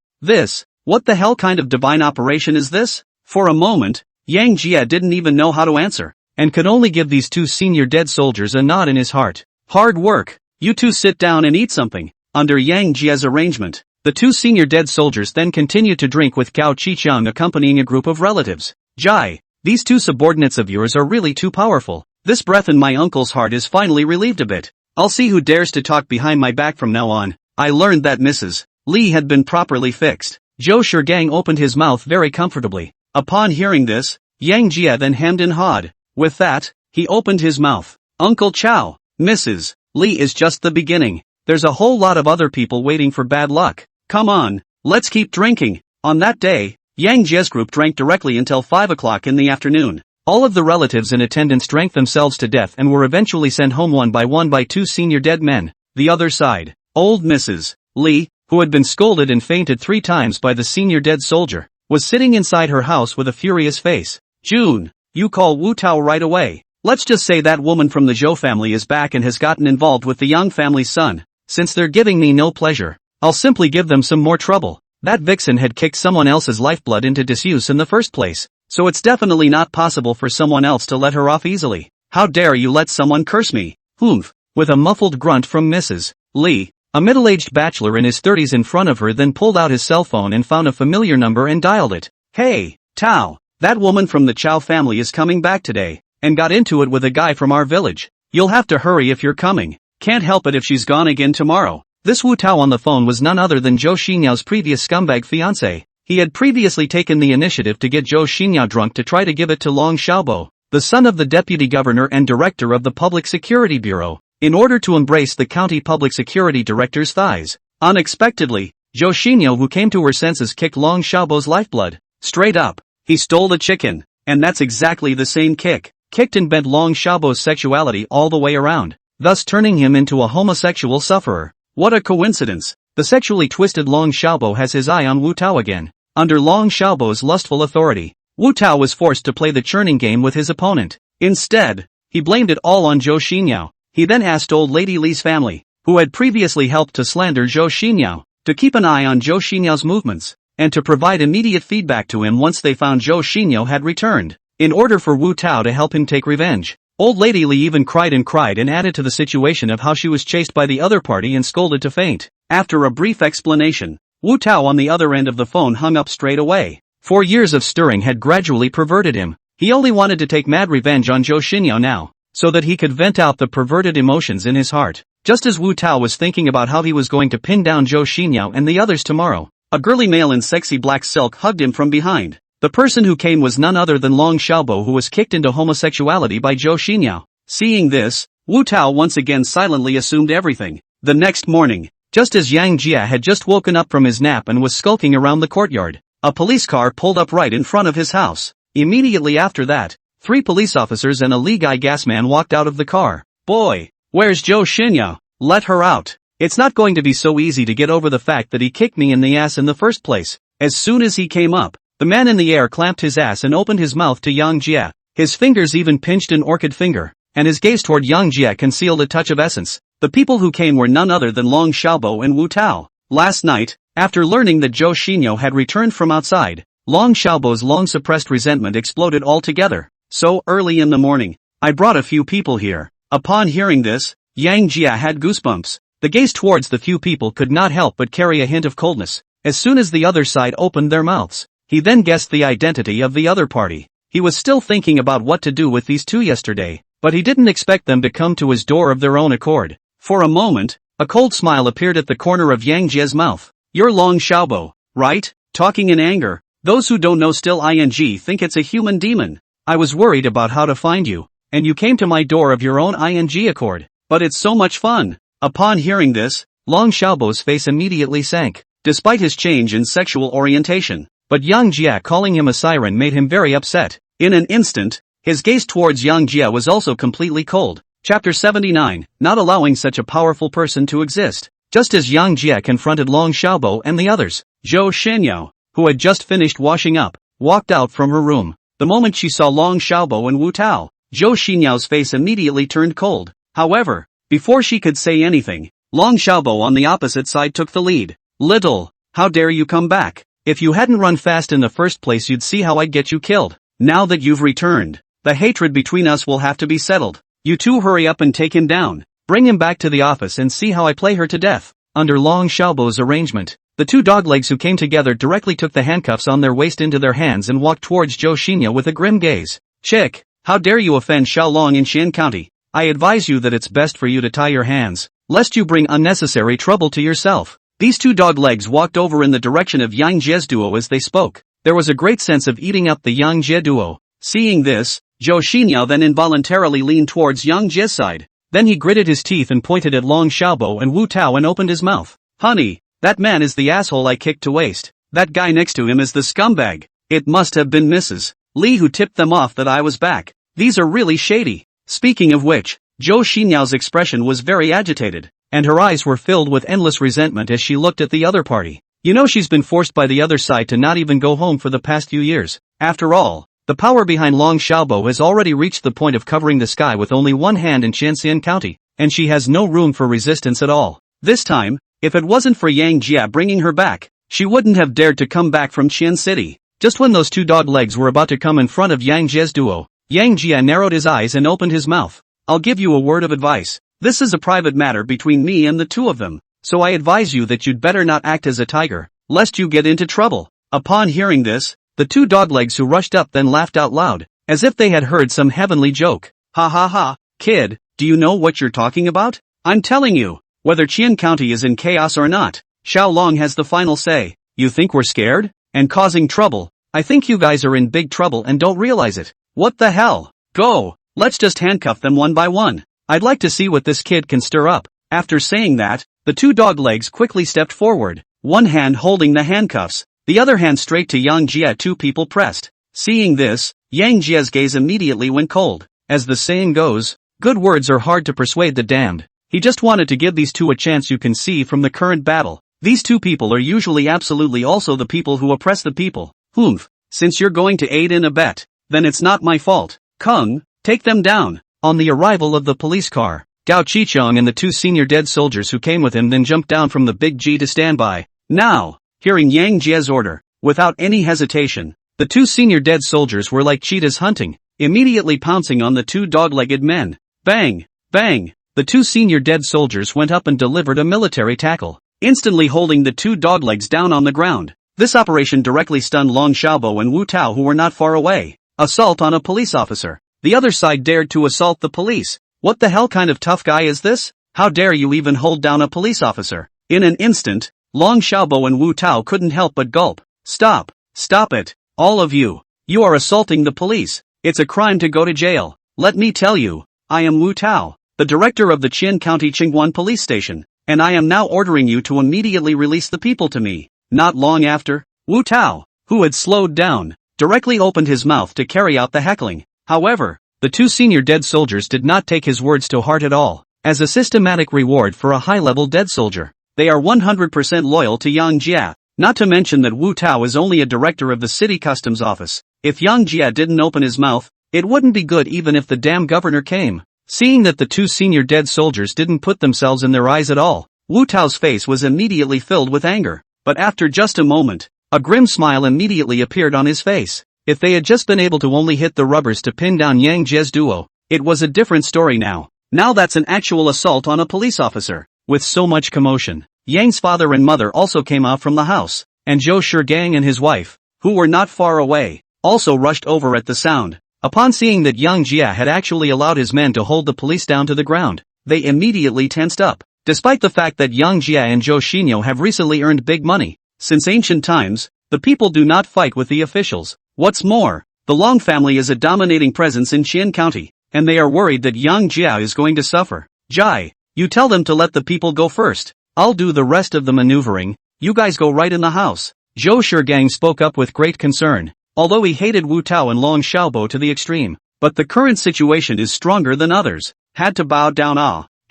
What the hell kind of divine operation is this? For a moment, Yang Jia didn't even know how to answer, and could only give these two senior dead soldiers a nod in his heart. Hard work. You two sit down and eat something. Under Yang Jia's arrangement, the two senior dead soldiers then continued to drink with Cao Qicheng accompanying a group of relatives. Jai, these two subordinates of yours are really too powerful. This breath in my uncle's heart is finally relieved a bit. I'll see who dares to talk behind my back from now on. I learned that Mrs. Li had been properly fixed. Zhou Shigang opened his mouth very comfortably. Upon hearing this, Yang Jia then hemmed and hawed. With that, he opened his mouth. Uncle Chow, Mrs. Li is just the beginning. There's a whole lot of other people waiting for bad luck. Come on, let's keep drinking. On that day, Yang Jia's group drank directly until 5 o'clock in the afternoon. All of the relatives in attendance drank themselves to death and were eventually sent home one by two senior dead men. The other side, old Mrs. Li, who had been scolded and fainted 3 times by the senior dead soldier, was sitting inside her house with a furious face. June, you call Wu Tao right away. Let's just say that woman from the Zhou family is back and has gotten involved with the Yang family's son. Since they're giving me no pleasure, I'll simply give them some more trouble. That vixen had kicked someone else's lifeblood into disuse in the first place, so it's definitely not possible for someone else to let her off easily. How dare you let someone curse me? Humph. With a muffled grunt from Mrs. Li, a middle-aged bachelor in his 30s in front of her then pulled out his cell phone and found a familiar number and dialed it. Hey, Tao, that woman from the Chow family is coming back today, and got into it with a guy from our village. You'll have to hurry if you're coming. Can't help it if she's gone again tomorrow. This Wu Tao on the phone was none other than Zhou Xinyao's previous scumbag fiancé. He had previously taken the initiative to get Zhou Xinyao drunk to try to give it to Long Xiaobo, the son of the deputy governor and director of the Public Security Bureau, in order to embrace the county public security director's thighs. Unexpectedly, Zhou Xinyao, who came to her senses, kicked Long Xiaobo's lifeblood. Straight up, he stole the chicken, and that's exactly the same kick. Kicked and bent Long Xiaobo's sexuality all the way around, thus turning him into a homosexual sufferer. What a coincidence! The sexually twisted Long Xiaobo has his eye on Wu Tao again. Under Long Xiaobo's lustful authority, Wu Tao was forced to play the churning game with his opponent. Instead, he blamed it all on Zhou Xinyao. He then asked old lady Li's family, who had previously helped to slander Zhou Xinyao, to keep an eye on Zhou Xinyao's movements, and to provide immediate feedback to him once they found Zhou Xinyao had returned, in order for Wu Tao to help him take revenge. Old lady Li even cried and added to the situation of how she was chased by the other party and scolded to faint. After a brief explanation, Wu Tao on the other end of the phone hung up straight away. 4 years of stirring had gradually perverted him. He only wanted to take mad revenge on Zhou Xinyao now, so that he could vent out the perverted emotions in his heart. Just as Wu Tao was thinking about how he was going to pin down Zhou Xinyao and the others tomorrow, a girly male in sexy black silk hugged him from behind. The person who came was none other than Long Xiaobo, who was kicked into homosexuality by Zhou Xinyao. Seeing this, Wu Tao once again silently assumed everything. The next morning, just as Yang Jia had just woken up from his nap and was skulking around the courtyard, a police car pulled up right in front of his house. Immediately after that, 3 police officers and a Li Gai gas man walked out of the car. Boy, where's Zhou Xinyao? Let her out. It's not going to be so easy to get over the fact that he kicked me in the ass in the first place. As soon as he came up, the man in the air clamped his ass and opened his mouth to Yang Jia. His fingers even pinched an orchid finger, and his gaze toward Yang Jia concealed a touch of essence. The people who came were none other than Long Xiaobo and Wu Tao. Last night, after learning that Zhou Xinyao had returned from outside, Long Xiaobo's long-suppressed resentment exploded altogether. So early in the morning, I brought a few people here. Upon hearing this, Yang Jia had goosebumps. The gaze towards the few people could not help but carry a hint of coldness. As soon as the other side opened their mouths, he then guessed the identity of the other party. He was still thinking about what to do with these 2 yesterday, but he didn't expect them to come to his door of their own accord. For a moment, a cold smile appeared at the corner of Yang Jia's mouth. You're Long Xiaobo, right? Talking in anger. Those who don't know still think it's a human demon. I was worried about how to find you, and you came to my door of your own accord. But it's so much fun. Upon hearing this, Long Xiaobo's face immediately sank, despite his change in sexual orientation. But Yang Jia calling him a siren made him very upset. In an instant, his gaze towards Yang Jia was also completely cold. Chapter 79, Not allowing such a powerful person to exist. Just as Yang Jia confronted Long Xiaobo and the others, Zhou Xinyao, who had just finished washing up, walked out from her room. The moment she saw Long Xiaobo and Wu Tao, Zhou Xinyao's face immediately turned cold. However, before she could say anything, Long Xiaobo on the opposite side took the lead. Little, how dare you come back? If you hadn't run fast in the first place, you'd see how I'd get you killed. Now that you've returned, the hatred between us will have to be settled. You two hurry up and take him down. Bring him back to the office and see how I play her to death. Under Long Xiaobo's arrangement, the 2 doglegs who came together directly took the handcuffs on their waist into their hands and walked towards Zhou Xinyao with a grim gaze. Chick, How dare you offend Xiaolong in Xian County? I advise you that it's best for you to tie your hands, lest you bring unnecessary trouble to yourself. These two dog legs walked over in the direction of Yang Jie's duo as they spoke. There was a great sense of eating up the Yang Jie duo. Seeing this, Zhou Xinyao then involuntarily leaned towards Yang Jie's side. Then he gritted his teeth and pointed at Long Xiaobo and Wu Tao and opened his mouth. Honey, that man is the asshole I kicked to waste. That guy next to him is the scumbag. It must have been Mrs. Li who tipped them off that I was back. These are really shady. Speaking of which, Zhou Xinyao's expression was very agitated, and her eyes were filled with endless resentment as she looked at the other party. You know she's been forced by the other side to not even go home for the past few years. After all, the power behind Long Xiaobo has already reached the point of covering the sky with only one hand in Qianxian County, and she has no room for resistance at all. This time, if it wasn't for Yang Jia bringing her back, she wouldn't have dared to come back from Qian City. Just when those two dog legs were about to come in front of Yang Jia's duo, Yang Jia narrowed his eyes and opened his mouth. I'll give you a word of advice. This is a private matter between me and the two of them, so I advise you that you'd better not act as a tiger, lest you get into trouble. Upon hearing this, the two doglegs who rushed up then laughed out loud, as if they had heard some heavenly joke. Ha ha ha, kid, do you know what you're talking about? I'm telling you, whether Qian County is in chaos or not, Xiaolong has the final say. You think we're scared? And causing trouble? I think you guys are in big trouble and don't realize it. What the hell? Go, let's just handcuff them one by one. I'd like to see what this kid can stir up. After saying that, the two doglegs quickly stepped forward, one hand holding the handcuffs, the other hand straight to Yang Jia. Two people pressed. Seeing this, Yang Jia's gaze immediately went cold. As the saying goes, good words are hard to persuade the damned. He just wanted to give these two a chance. You can see from the current battle, these two people are usually absolutely also the people who oppress the people. Humph, since you're going to aid in a bet, then it's not my fault. Kung, take them down. On the arrival of the police car, Gao Qichong and the two senior dead soldiers who came with him then jumped down from the big G to stand by. Now, hearing Yang Jie's order, without any hesitation, the two senior dead soldiers were like cheetahs hunting, immediately pouncing on the two dog-legged men. Bang! Bang! The two senior dead soldiers went up and delivered a military tackle, instantly holding the two doglegs down on the ground. This operation directly stunned Long Xiaobo and Wu Tao, who were not far away. Assault on a police officer. The other side dared to assault the police. What the hell kind of tough guy is this? How dare you even hold down a police officer? In an instant, Long Xiaobo and Wu Tao couldn't help but gulp. Stop! Stop it! All of you! You are assaulting the police! It's a crime to go to jail! Let me tell you, I am Wu Tao, the director of the Qian County Qingguan Police Station, and I am now ordering you to immediately release the people to me. Not long after, Wu Tao, who had slowed down, directly opened his mouth to carry out the heckling. However, the two senior dead soldiers did not take his words to heart at all. As a systematic reward for a high-level dead soldier, they are 100% loyal to Yang Jia, not to mention that Wu Tao is only a director of the city customs office. If Yang Jia didn't open his mouth, it wouldn't be good even if the damn governor came. Seeing that the two senior dead soldiers didn't put themselves in their eyes at all, Wu Tao's face was immediately filled with anger. But after just a moment, a grim smile immediately appeared on his face. If they had just been able to only hit the rubbers to pin down Yang Jie's duo, it was a different story now. Now that's an actual assault on a police officer. With so much commotion, Yang's father and mother also came out from the house, and Zhou Shigang and his wife, who were not far away, also rushed over at the sound. Upon seeing that Yang Jia had actually allowed his men to hold the police down to the ground, they immediately tensed up. Despite the fact that Yang Jia and Zhou Xinyo have recently earned big money, since ancient times, the people do not fight with the officials. What's more, the Long family is a dominating presence in Qian County, and they are worried that Yang Jia is going to suffer. Jai, you tell them to let the people go first. I'll do the rest of the maneuvering. You guys go right in the house. Zhou Shigang spoke up with great concern, although he hated Wu Tao and Long Xiaobo to the extreme. But the current situation is stronger than others. Had to bow down.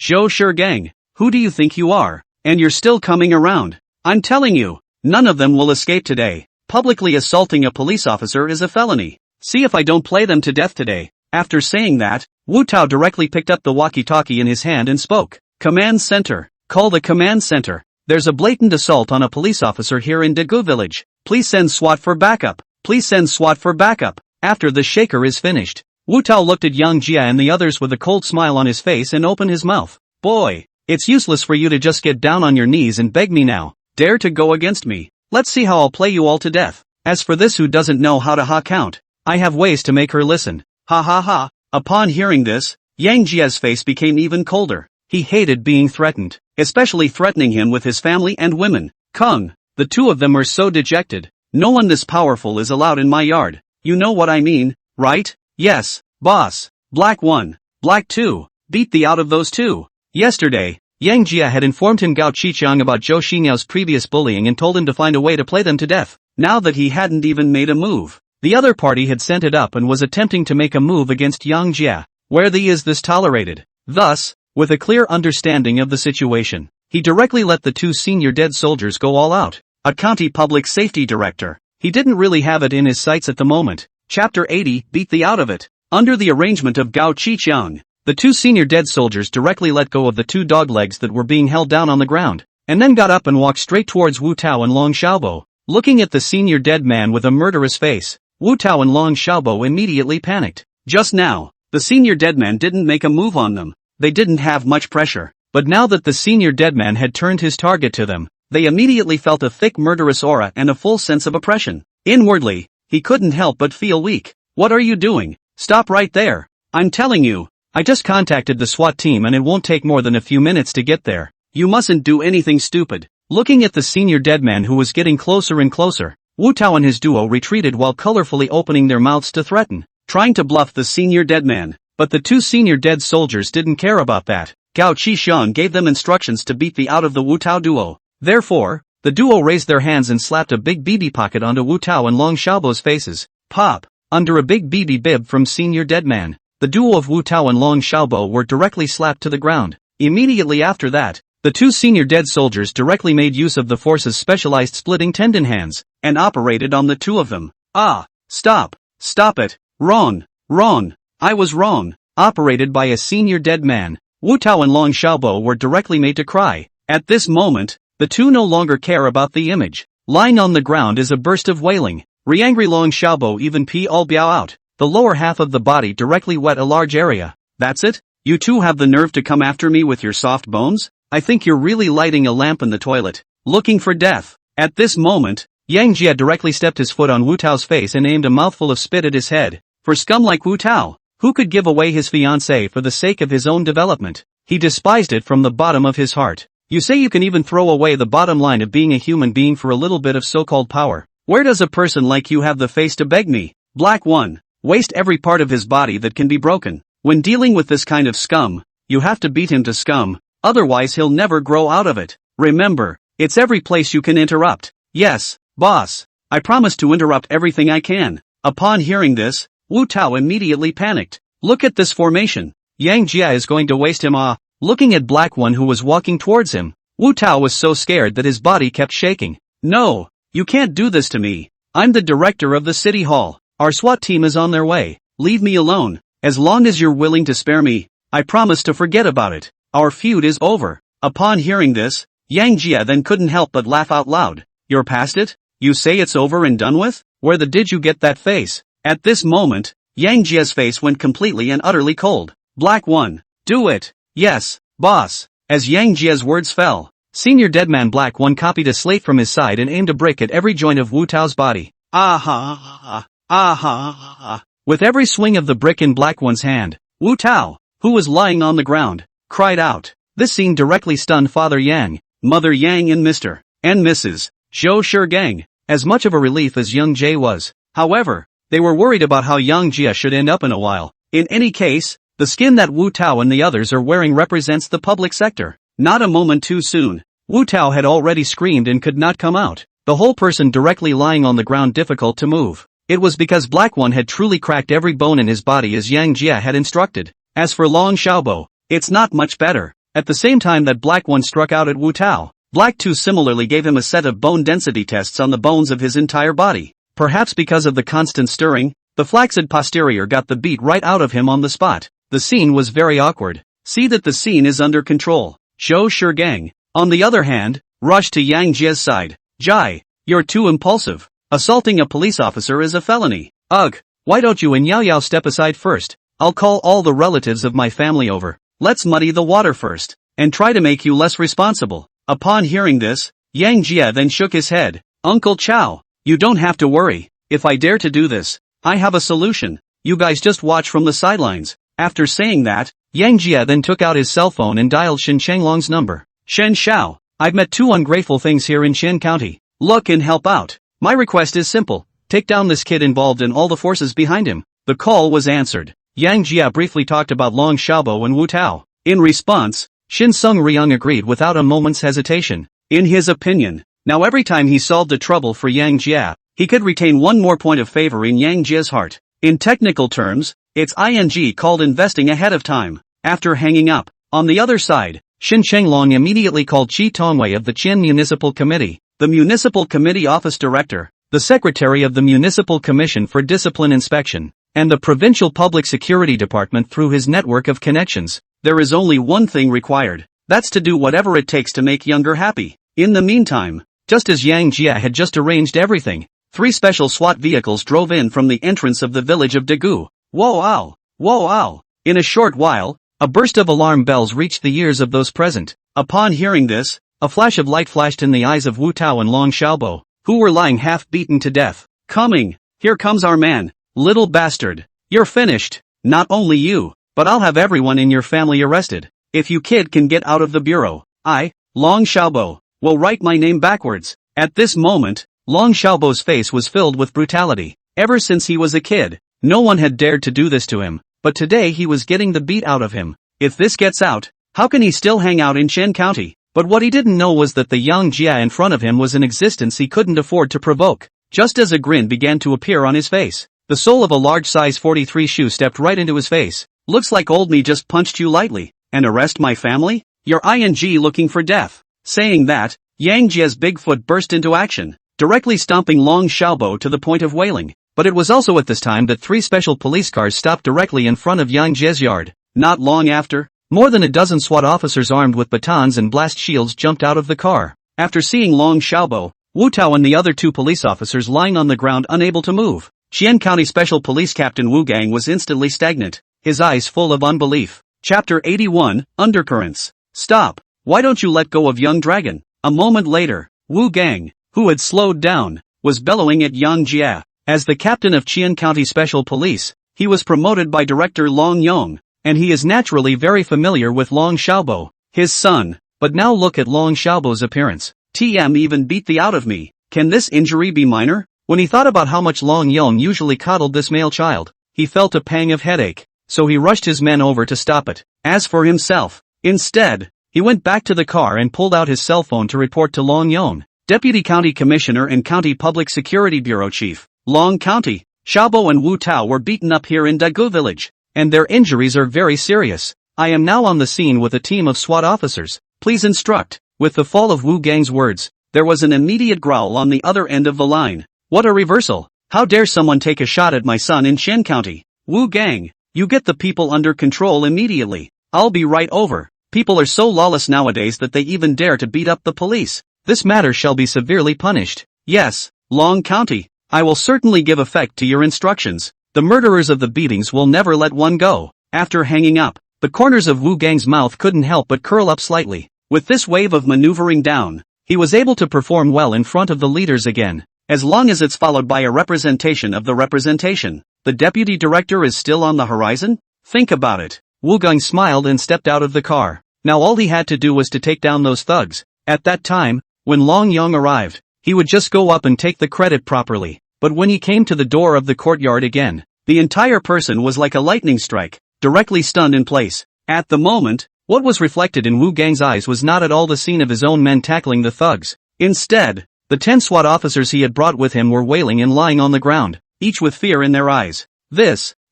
Zhou Shigang, who do you think you are? And you're still coming around. I'm telling you, none of them will escape today. Publicly assaulting a police officer is a felony. See if I don't play them to death today. After saying that, Wu Tao directly picked up the walkie-talkie in his hand and spoke. Command center. Call the command center. There's a blatant assault on a police officer here in Dagu village. Please send SWAT for backup. Please send SWAT for backup. After the shaker is finished, Wu Tao looked at Yang Jia and the others with a cold smile on his face and opened his mouth. Boy, it's useless for you to just get down on your knees and beg me now. Dare to go against me. Let's see how I'll play you all to death. As for this who doesn't know how to count, I have ways to make her listen. Ha ha ha. Upon hearing this, Yang Jie's face became even colder. He hated being threatened, especially threatening him with his family and women. Kung, the two of them were so dejected. No one this powerful is allowed in my yard. You know what I mean, right? Yes, boss. Black 1, Black 2, beat the out of those two. Yesterday, Yang Jia had informed him Gao Qiqiang about Zhou Xiniao's previous bullying and told him to find a way to play them to death. Now that he hadn't even made a move, the other party had sent it up and was attempting to make a move against Yang Jia. Where is this tolerated? Thus, with a clear understanding of the situation, he directly let the two senior dead soldiers go all out. A county public safety director. He didn't really have it in his sights at the moment. Chapter 80, beat the out of it. Under the arrangement of Gao Qiqiang, the two senior dead soldiers directly let go of the two dog legs that were being held down on the ground, and then got up and walked straight towards Wu Tao and Long Xiaobo. Looking at the senior dead man with a murderous face, Wu Tao and Long Xiaobo immediately panicked. Just now, the senior dead man didn't make a move on them. They didn't have much pressure, but now that the senior dead man had turned his target to them, they immediately felt a thick murderous aura and a full sense of oppression. Inwardly, he couldn't help but feel weak. What are you doing? Stop right there. I'm telling you. I just contacted the SWAT team and it won't take more than a few minutes to get there. You mustn't do anything stupid. Looking at the senior dead man who was getting closer and closer, Wu Tao and his duo retreated while colorfully opening their mouths to threaten, trying to bluff the senior dead man. But the two senior dead soldiers didn't care about that. Gao Qiqiang gave them instructions to beat the out of the Wu Tao duo. Therefore, the duo raised their hands and slapped a big BB pocket onto Wu Tao and Long Xiaobo's faces. Pop! Under a big BB bib from senior dead man, the duo of Wu Tao and Long Xiaobo were directly slapped to the ground. Immediately after that, the two senior dead soldiers directly made use of the force's specialized splitting tendon hands, and operated on the two of them. Ah! Stop! Stop it! Wrong! Wrong! I was wrong! Operated by a senior dead man, Wu Tao and Long Xiaobo were directly made to cry. At this moment, the two no longer care about the image. Lying on the ground is a burst of wailing. Re-angry Long Xiaobo even pee all biao out. The lower half of the body directly wet a large area. That's it? You two have the nerve to come after me with your soft bones? I think you're really lighting a lamp in the toilet, looking for death. At this moment, Yang Jia directly stepped his foot on Wu Tao's face and aimed a mouthful of spit at his head. For scum like Wu Tao, who could give away his fiancée for the sake of his own development? He despised it from the bottom of his heart. You say you can even throw away the bottom line of being a human being for a little bit of so-called power. Where does a person like you have the face to beg me? Black 1. Waste every part of his body that can be broken. When dealing with this kind of scum, you have to beat him to scum, otherwise he'll never grow out of it. Remember, it's every place you can interrupt. Yes, boss. I promise to interrupt everything I can. Upon hearing this, Wu Tao immediately panicked. Look at this formation. Yang Jia is going to waste him. Looking at Black 1 who was walking towards him, Wu Tao was so scared that his body kept shaking. No, you can't do this to me. I'm the director of the city hall. Our SWAT team is on their way. Leave me alone. As long as you're willing to spare me, I promise to forget about it. Our feud is over. Upon hearing this, Yang Jia then couldn't help but laugh out loud. You're past it? You say it's over and done with? Where the did you get that face? At this moment, Yang Jia's face went completely and utterly cold. Black 1. Do it. Yes, boss. As Yang Jia's words fell, senior deadman Black 1 copied a slate from his side and aimed a brick at every joint of Wu Tao's body. Aha! Aha! With every swing of the brick in Black 1's hand, Wu Tao, who was lying on the ground, cried out. This scene directly stunned Father Yang, Mother Yang and Mr. and Mrs. Zhou Shigang. As much of a relief as Young Jie was, however, they were worried about how Yang Jia should end up in a while. In any case, the skin that Wu Tao and the others are wearing represents the public sector. Not a moment too soon, Wu Tao had already screamed and could not come out, the whole person directly lying on the ground difficult to move. It was because Black 1 had truly cracked every bone in his body as Yang Jia had instructed. As for Long Xiaobo, it's not much better. At the same time that Black 1 struck out at Wu Tao, Black 2 similarly gave him a set of bone density tests on the bones of his entire body. Perhaps because of the constant stirring, the flaccid posterior got the beat right out of him on the spot. The scene was very awkward. See that the scene is under control. Zhou Shigang, on the other hand, rushed to Yang Jia's side. Jai, you're too impulsive. Assaulting a police officer is a felony. Ugh, why don't you and Yao Yao step aside first? I'll call all the relatives of my family over. Let's muddy the water first, and try to make you less responsible. Upon hearing this, Yang Jia then shook his head. Uncle Chow, you don't have to worry. If I dare to do this, I have a solution. you guys just watch from the sidelines. After saying that, Yang Jia then took out his cell phone and dialed Shen Chenglong's number. Shen Xiao, I've met 2 ungrateful things here in Qian County. Look and help out. My request is simple. Take down this kid involved and all the forces behind him. The call was answered. Yang Jia briefly talked about Long Xiaobo and Wu Tao. In response, Shin Sung Ryung agreed without a moment's hesitation. In his opinion, now every time he solved a trouble for Yang Jia, he could retain one more point of favor in Yang Jia's heart. In technical terms, it's ing called investing ahead of time. After hanging up, on the other side, Shin Chenglong immediately called Chi Tongwei of the Qian Municipal Committee, the Municipal Committee Office Director, the Secretary of the Municipal Commission for Discipline Inspection, and the Provincial Public Security Department through his network of connections. There is only one thing required. That's to do whatever it takes to make Younger happy. In the meantime, just as Yang Jia had just arranged everything, 3 special SWAT vehicles drove in from the entrance of the village of Dagu. Whoa ow! Whoa ow! In a short while, a burst of alarm bells reached the ears of those present. Upon hearing this, a flash of light flashed in the eyes of Wu Tao and Long Xiaobo, who were lying half-beaten to death. Coming! Here comes our man! Little bastard! You're finished! Not only you, but I'll have everyone in your family arrested. If you kid can get out of the bureau, I, Long Xiaobo, will write my name backwards. At this moment, Long Xiaobo's face was filled with brutality. Ever since he was a kid, no one had dared to do this to him, but today he was getting the beat out of him. If this gets out, how can he still hang out in Qian County? But what he didn't know was that the Yang Jia in front of him was an existence he couldn't afford to provoke. Just as a grin began to appear on his face, the sole of a large size 43 shoe stepped right into his face. Looks like old me just punched you lightly. And arrest my family? You're ing looking for death. Saying that, Yang Jia's big foot burst into action, directly stomping Long Xiaobo to the point of wailing. But it was also at this time that 3 special police cars stopped directly in front of Yang Jia's yard. Not long after, more than a dozen SWAT officers armed with batons and blast shields jumped out of the car. After seeing Long Xiaobo, Wu Tao and the other 2 police officers lying on the ground unable to move, Qian County Special Police Captain Wu Gang was instantly stagnant, his eyes full of unbelief. Chapter 81, Undercurrents. Stop! Why don't you let go of young dragon? A moment later, Wu Gang, who had slowed down, was bellowing at Yang Jia. As the captain of Qian County Special Police, he was promoted by Director Long Yong, and he is naturally very familiar with Long Xiaobo, his son. But now look at Long Xiaobo's appearance. TM even beat the out of me. Can this injury be minor? When he thought about how much Long Yong usually coddled this male child, he felt a pang of headache. So he rushed his men over to stop it. As for himself, instead, he went back to the car and pulled out his cell phone to report to Long Yong, Deputy County Commissioner and County Public Security Bureau Chief. Long County, Xiaobo and Wu Tao were beaten up here in Dagu village, and their injuries are very serious. I am now on the scene with a team of SWAT officers. Please instruct. With the fall of Wu Gang's words, there was an immediate growl on the other end of the line. What a reversal! How dare someone take a shot at my son in Qian County? Wu Gang, you get the people under control immediately. I'll be right over. People are so lawless nowadays that they even dare to beat up the police. This matter shall be severely punished. Yes, Long County, I will certainly give effect to your instructions. The murderers of the beatings will never let one go. After hanging up, the corners of Wu Gang's mouth couldn't help but curl up slightly. With this wave of maneuvering down, he was able to perform well in front of the leaders again. As long as it's followed by a representation of the representation. The deputy director is still on the horizon? Think about it. Wu Gang smiled and stepped out of the car. Now all he had to do was to take down those thugs. At that time, when Long Yong arrived, he would just go up and take the credit properly. But when he came to the door of the courtyard again, the entire person was like a lightning strike, directly stunned in place. At the moment, what was reflected in Wu Gang's eyes was not at all the scene of his own men tackling the thugs. Instead, the 10 SWAT officers he had brought with him were wailing and lying on the ground, each with fear in their eyes.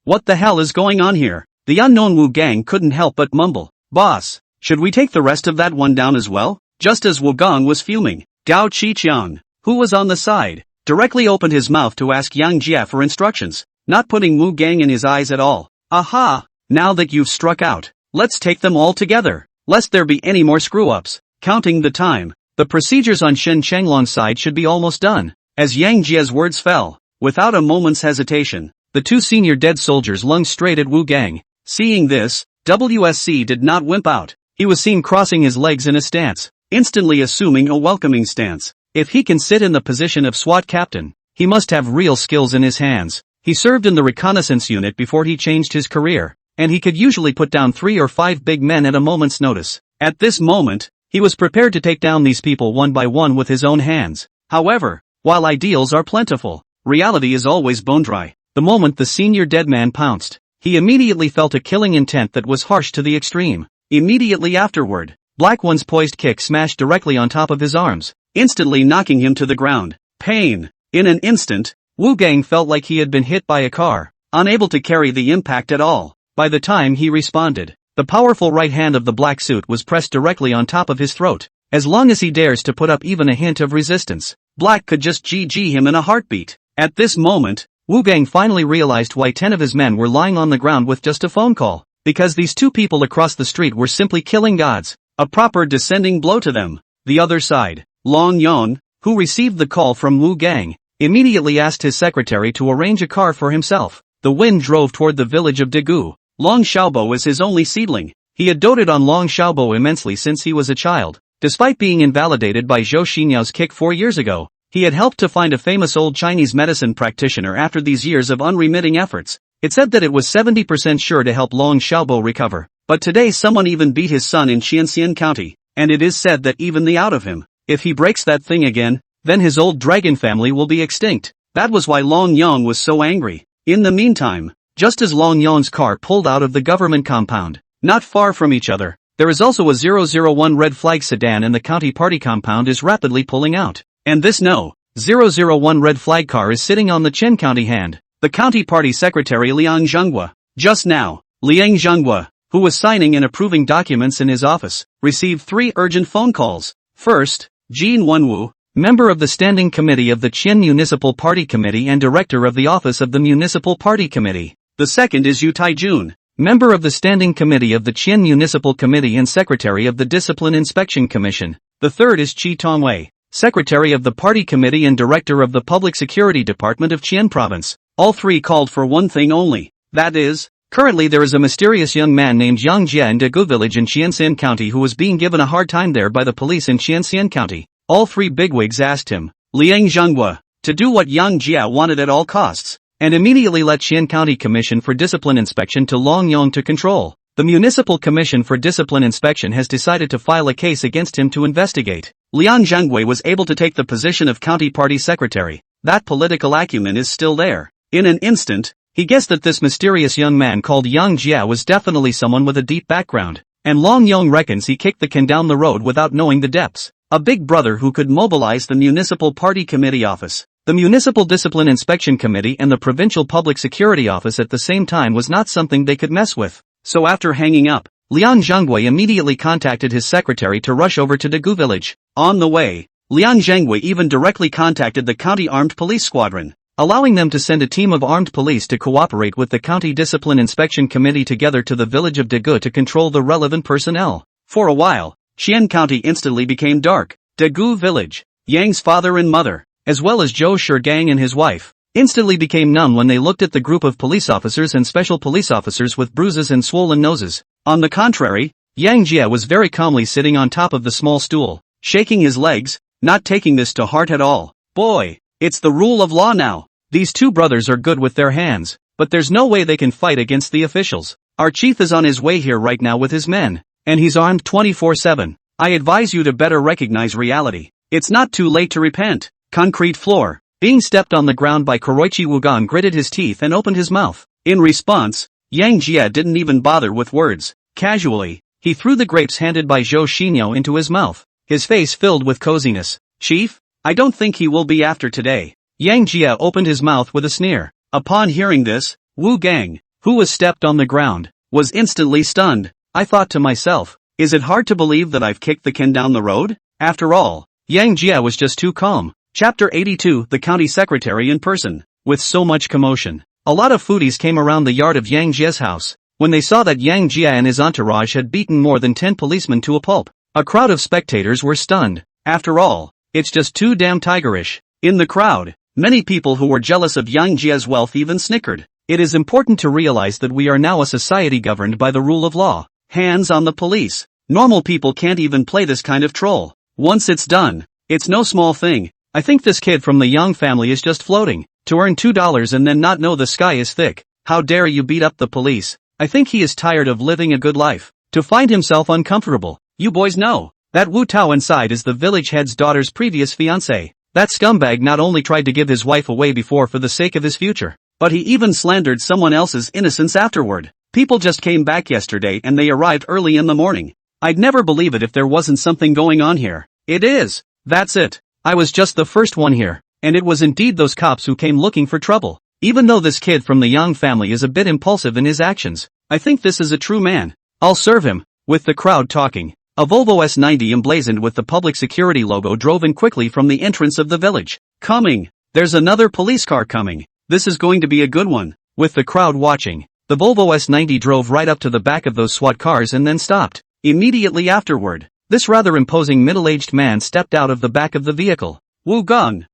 What the hell is going on here? The unknown Wu Gang couldn't help but mumble. Boss, should we take the rest of that one down as well? Just as Wu Gang was fuming, Gao Qiqiang, who was on the side, directly opened his mouth to ask Yang Jia for instructions, not putting Wu Gang in his eyes at all. Aha! Now that you've struck out, let's take them all together, lest there be any more screw-ups. Counting the time, the procedures on Shen Chenglong's side should be almost done. As Yang Jia's words fell, without a moment's hesitation, the 2 senior dead soldiers lunged straight at Wu Gang. Seeing this, WSC did not wimp out. He was seen crossing his legs in a stance, instantly assuming a welcoming stance. If he can sit in the position of SWAT captain, he must have real skills in his hands. He served in the reconnaissance unit before he changed his career, and he could usually put down 3 or 5 big men at a moment's notice. At this moment, he was prepared to take down these people one by one with his own hands. However, while ideals are plentiful, reality is always bone dry. The moment the senior dead man pounced, he immediately felt a killing intent that was harsh to the extreme. Immediately afterward, Black One's poised kick smashed directly on top of his arms, instantly knocking him to the ground. Pain. In an instant, Wu Gang felt like he had been hit by a car, unable to carry the impact at all. By the time he responded, the powerful right hand of the black suit was pressed directly on top of his throat. As long as he dares to put up even a hint of resistance, Black could just GG him in a heartbeat. At this moment, Wu Gang finally realized why 10 of his men were lying on the ground with just a phone call. Because these 2 people across the street were simply killing gods. A proper descending blow to them. The other side, Long Yon, who received the call from Wu Gang, immediately asked his secretary to arrange a car for himself. The wind drove toward the village of Daegu. Long Xiaobo was his only seedling. He had doted on Long Xiaobo immensely since he was a child. Despite being invalidated by Zhou Xinyao's kick 4 years ago, he had helped to find a famous old Chinese medicine practitioner after these years of unremitting efforts. It said that it was 70% sure to help Long Xiaobo recover. But today someone even beat his son in Qianxian County, and it is said that even the out of him, if he breaks that thing again, then his old dragon family will be extinct. That was why Long Yang was so angry. In the meantime, just as Long Yang's car pulled out of the government compound, not far from each other, there is also a 001 red flag sedan and the county party compound is rapidly pulling out. And this 001 red flag car is sitting on the Chen County hand. The county party secretary Liang Zhenghua. Just now, Liang Zhenghua, who was signing and approving documents in his office, received 3 urgent phone calls. First, Jin Wenwu, member of the Standing Committee of the Qian Municipal Party Committee and director of the Office of the Municipal Party Committee. The second is Yu Taijun, member of the Standing Committee of the Qian Municipal Committee and secretary of the Discipline Inspection Commission. The third is Qi Tongwei, secretary of the Party Committee and director of the Public Security Department of Qian Province. All 3 called for one thing only. That is, currently there is a mysterious young man named Yang Jia in Daegu village in Qianxian County who was being given a hard time there by the police in Qianxian County. All 3 bigwigs asked him, Liang Zhenghua, to do what Yang Jia wanted at all costs, and immediately let Qian County Commission for Discipline Inspection to Long Yong to control. The Municipal Commission for Discipline Inspection has decided to file a case against him to investigate. Liang Zhenghua was able to take the position of county party secretary. That political acumen is still there. In an instant, he guessed that this mysterious young man called Yang Jia was definitely someone with a deep background, and Long Yong reckons he kicked the can down the road without knowing the depths. A big brother who could mobilize the Municipal Party Committee Office, the Municipal Discipline Inspection Committee and the Provincial Public Security Office at the same time was not something they could mess with. So after hanging up, Liang Zhenghua immediately contacted his secretary to rush over to Daegu village. On the way, Liang Zhenghua even directly contacted the county armed police squadron, allowing them to send a team of armed police to cooperate with the County Discipline Inspection Committee together to the village of Daegu to control the relevant personnel. For a while, Qian County instantly became dark. Daegu village, Yang's father and mother, as well as Zhou Shigang and his wife, instantly became numb when they looked at the group of police officers and special police officers with bruises and swollen noses. On the contrary, Yang Jia was very calmly sitting on top of the small stool, shaking his legs, not taking this to heart at all. Boy, it's the rule of law now. These 2 brothers are good with their hands, but there's no way they can fight against the officials. Our chief is on his way here right now with his men, and he's armed 24/7. I advise you to better recognize reality. It's not too late to repent. Concrete floor. Being stepped on the ground by Kuroichi Wugan gritted his teeth and opened his mouth. In response, Yang Jia didn't even bother with words. Casually, he threw the grapes handed by Zhou Xinyo into his mouth, his face filled with coziness. Chief, I don't think he will be after today. Yang Jia opened his mouth with a sneer. Upon hearing this, Wu Gang, who was stepped on the ground, was instantly stunned. I thought to myself, is it hard to believe that I've kicked the can down the road? After all, Yang Jia was just too calm. Chapter 82 The County Secretary in Person. With so much commotion, a lot of foodies came around the yard of Yang Jia's house. When they saw that Yang Jia and his entourage had beaten more than 10 policemen to a pulp, a crowd of spectators were stunned. After all, it's just too damn tigerish. In the crowd, many people who were jealous of Yang Jia's wealth even snickered. It is important to realize that we are now a society governed by the rule of law. Hands on the police. Normal people can't even play this kind of troll. Once it's done, it's no small thing. I think this kid from the Yang family is just floating. To earn $2 and then not know the sky is thick. How dare you beat up the police? I think he is tired of living a good life. To find himself uncomfortable. You boys know that Wu Tao inside is the village head's daughter's previous fiancé. That scumbag not only tried to give his wife away before for the sake of his future, but he even slandered someone else's innocence afterward. People just came back yesterday and they arrived early in the morning. I'd never believe it if there wasn't something going on here. It is. That's it. I was just the first one here, and it was indeed those cops who came looking for trouble. Even though this kid from the Yang family is a bit impulsive in his actions, I think this is a true man. I'll serve him. With the crowd talking, a Volvo S90 emblazoned with the public security logo drove in quickly from the entrance of the village. Coming. There's another police car coming. This is going to be a good one. With the crowd watching, the Volvo S90 drove right up to the back of those SWAT cars and then stopped. Immediately afterward, this rather imposing middle-aged man stepped out of the back of the vehicle. Wu Gong,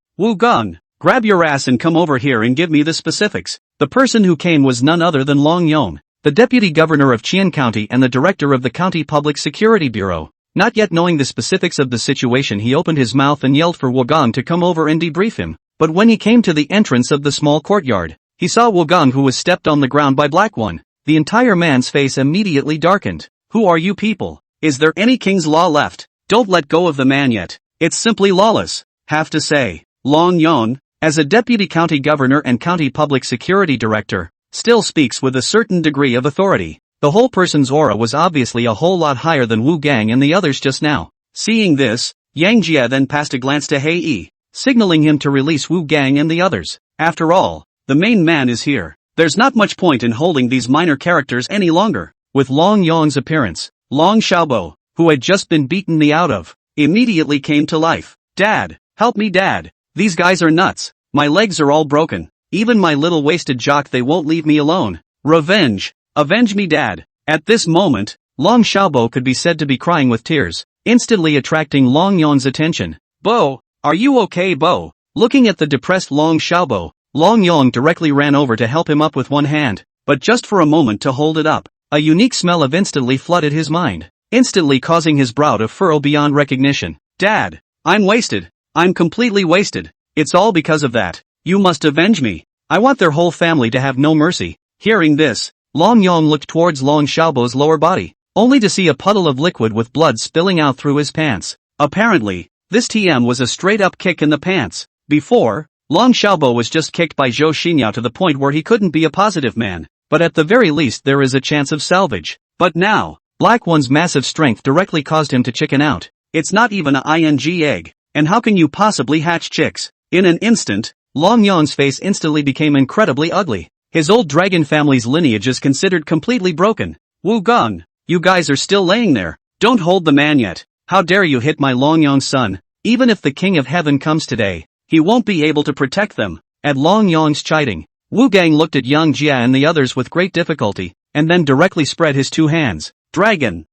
grab your ass and come over here and give me the specifics. The person who came was none other than Long Yon, the deputy governor of Qian County and the director of the county public security bureau. Not yet knowing the specifics of the situation, he opened his mouth and yelled for Wu Gong to come over and debrief him. But when he came to the entrance of the small courtyard, he saw Wu Gong, who was stepped on the ground by Black One. The entire man's face immediately darkened. Who are you people? Is there any king's law left? Don't let go of the man yet. It's simply lawless. Have to say, Long Yon, as a deputy county governor and county public security director, still speaks with a certain degree of authority. The whole person's aura was obviously a whole lot higher than Wu Gang and the others just now. Seeing this, Yang Jia then passed a glance to Hei Yi, signaling him to release Wu Gang and the others. After all, the main man is here. There's not much point in holding these minor characters any longer. With Long Yong's appearance, Long Xiaobo, who had just been beaten the out of, immediately came to life. Dad, help me Dad. These guys are nuts. My legs are all broken. Even my little wasted jock, they won't leave me alone. Revenge. Avenge me Dad. At this moment, Long Xiaobo could be said to be crying with tears, instantly attracting Long Yong's attention. Bo, are you okay Bo? Looking at the depressed Long Xiaobo, Long Yong directly ran over to help him up with one hand, but just for a moment to hold it up. A unique smell of instantly flooded his mind, instantly causing his brow to furrow beyond recognition. Dad, I'm wasted. I'm completely wasted. It's all because of that. You must avenge me. I want their whole family to have no mercy. Hearing this, Long Yong looked towards Long Xiaobo's lower body, only to see a puddle of liquid with blood spilling out through his pants. Apparently, this TM was a straight-up kick in the pants. Before, Long Xiaobo was just kicked by Zhou Xinyao to the point where he couldn't be a positive man. But at the very least there is a chance of salvage. But now, Black One's massive strength directly caused him to chicken out. It's not even a ING egg. And how can you possibly hatch chicks? In an instant, Long Yong's face instantly became incredibly ugly. His old dragon family's lineage is considered completely broken. Wu Gong, you guys are still laying there. Don't hold the man yet. How dare you hit my Long Yong's son? Even if the King of Heaven comes today, he won't be able to protect them. At Long Yong's chiding, Wu Gang looked at Yang Jia and the others with great difficulty, and then directly spread his two hands. Dragon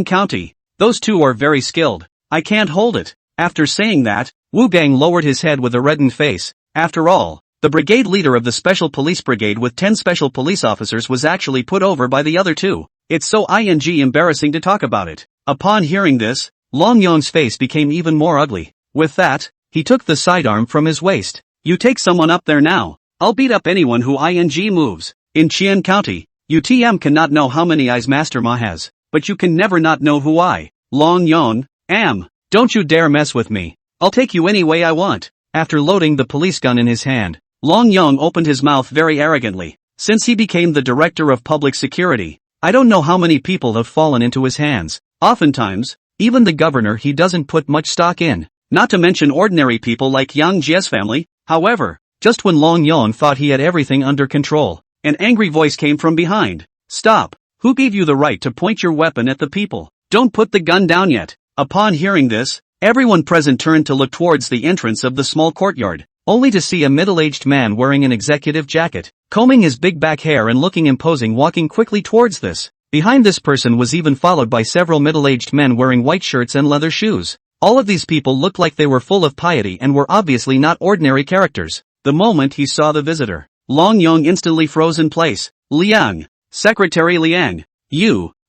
County. Those two are very skilled. I can't hold it. After saying that, Wu Gang lowered his head with a reddened face. After all, the brigade leader of the Special Police Brigade with 10 special police officers was actually put over by the other two. It's so embarrassing to talk about it. Upon hearing this, Long Yong's face became even more ugly. With that, he took the sidearm from his waist. You take someone up there now. I'll beat up anyone who moves. In Qian County, UTM cannot know how many eyes Master Ma has, but you can never not know who I, Long Yon, am. Don't you dare mess with me. I'll take you any way I want. After loading the police gun in his hand, Long Yong opened his mouth very arrogantly. Since he became the director of public security, I don't know how many people have fallen into his hands. Oftentimes, even the governor he doesn't put much stock in. Not to mention ordinary people like Yang Jia's family. However, just when Long Yong thought he had everything under control, an angry voice came from behind. Stop! Who gave you the right to point your weapon at the people? Don't put the gun down yet. Upon hearing this, everyone present turned to look towards the entrance of the small courtyard, only to see a middle-aged man wearing an executive jacket, combing his big back hair and looking imposing walking quickly towards this. Behind this person was even followed by several middle-aged men wearing white shirts and leather shoes. All of these people looked like they were full of piety and were obviously not ordinary characters. The moment he saw the visitor, Long Yong instantly froze in place. Liang, Secretary Liang,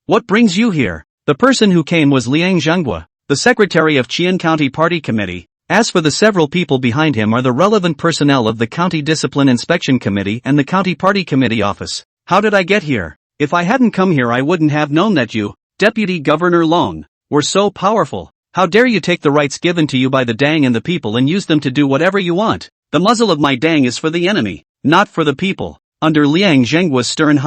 what brings you here? The person who came was Liang Zhenghua, the secretary of Qian County Party Committee. As for the several people behind him are the relevant personnel of the County Discipline Inspection Committee and the County Party Committee office. How did I get here? If I hadn't come here I wouldn't have known that you, Deputy Governor Long, were so powerful. How dare you take the rights given to you by the Dang and the people and use them to do whatever you want? The muzzle of my Dang is for the enemy, not for the people. Under Liang Zhenghua's stern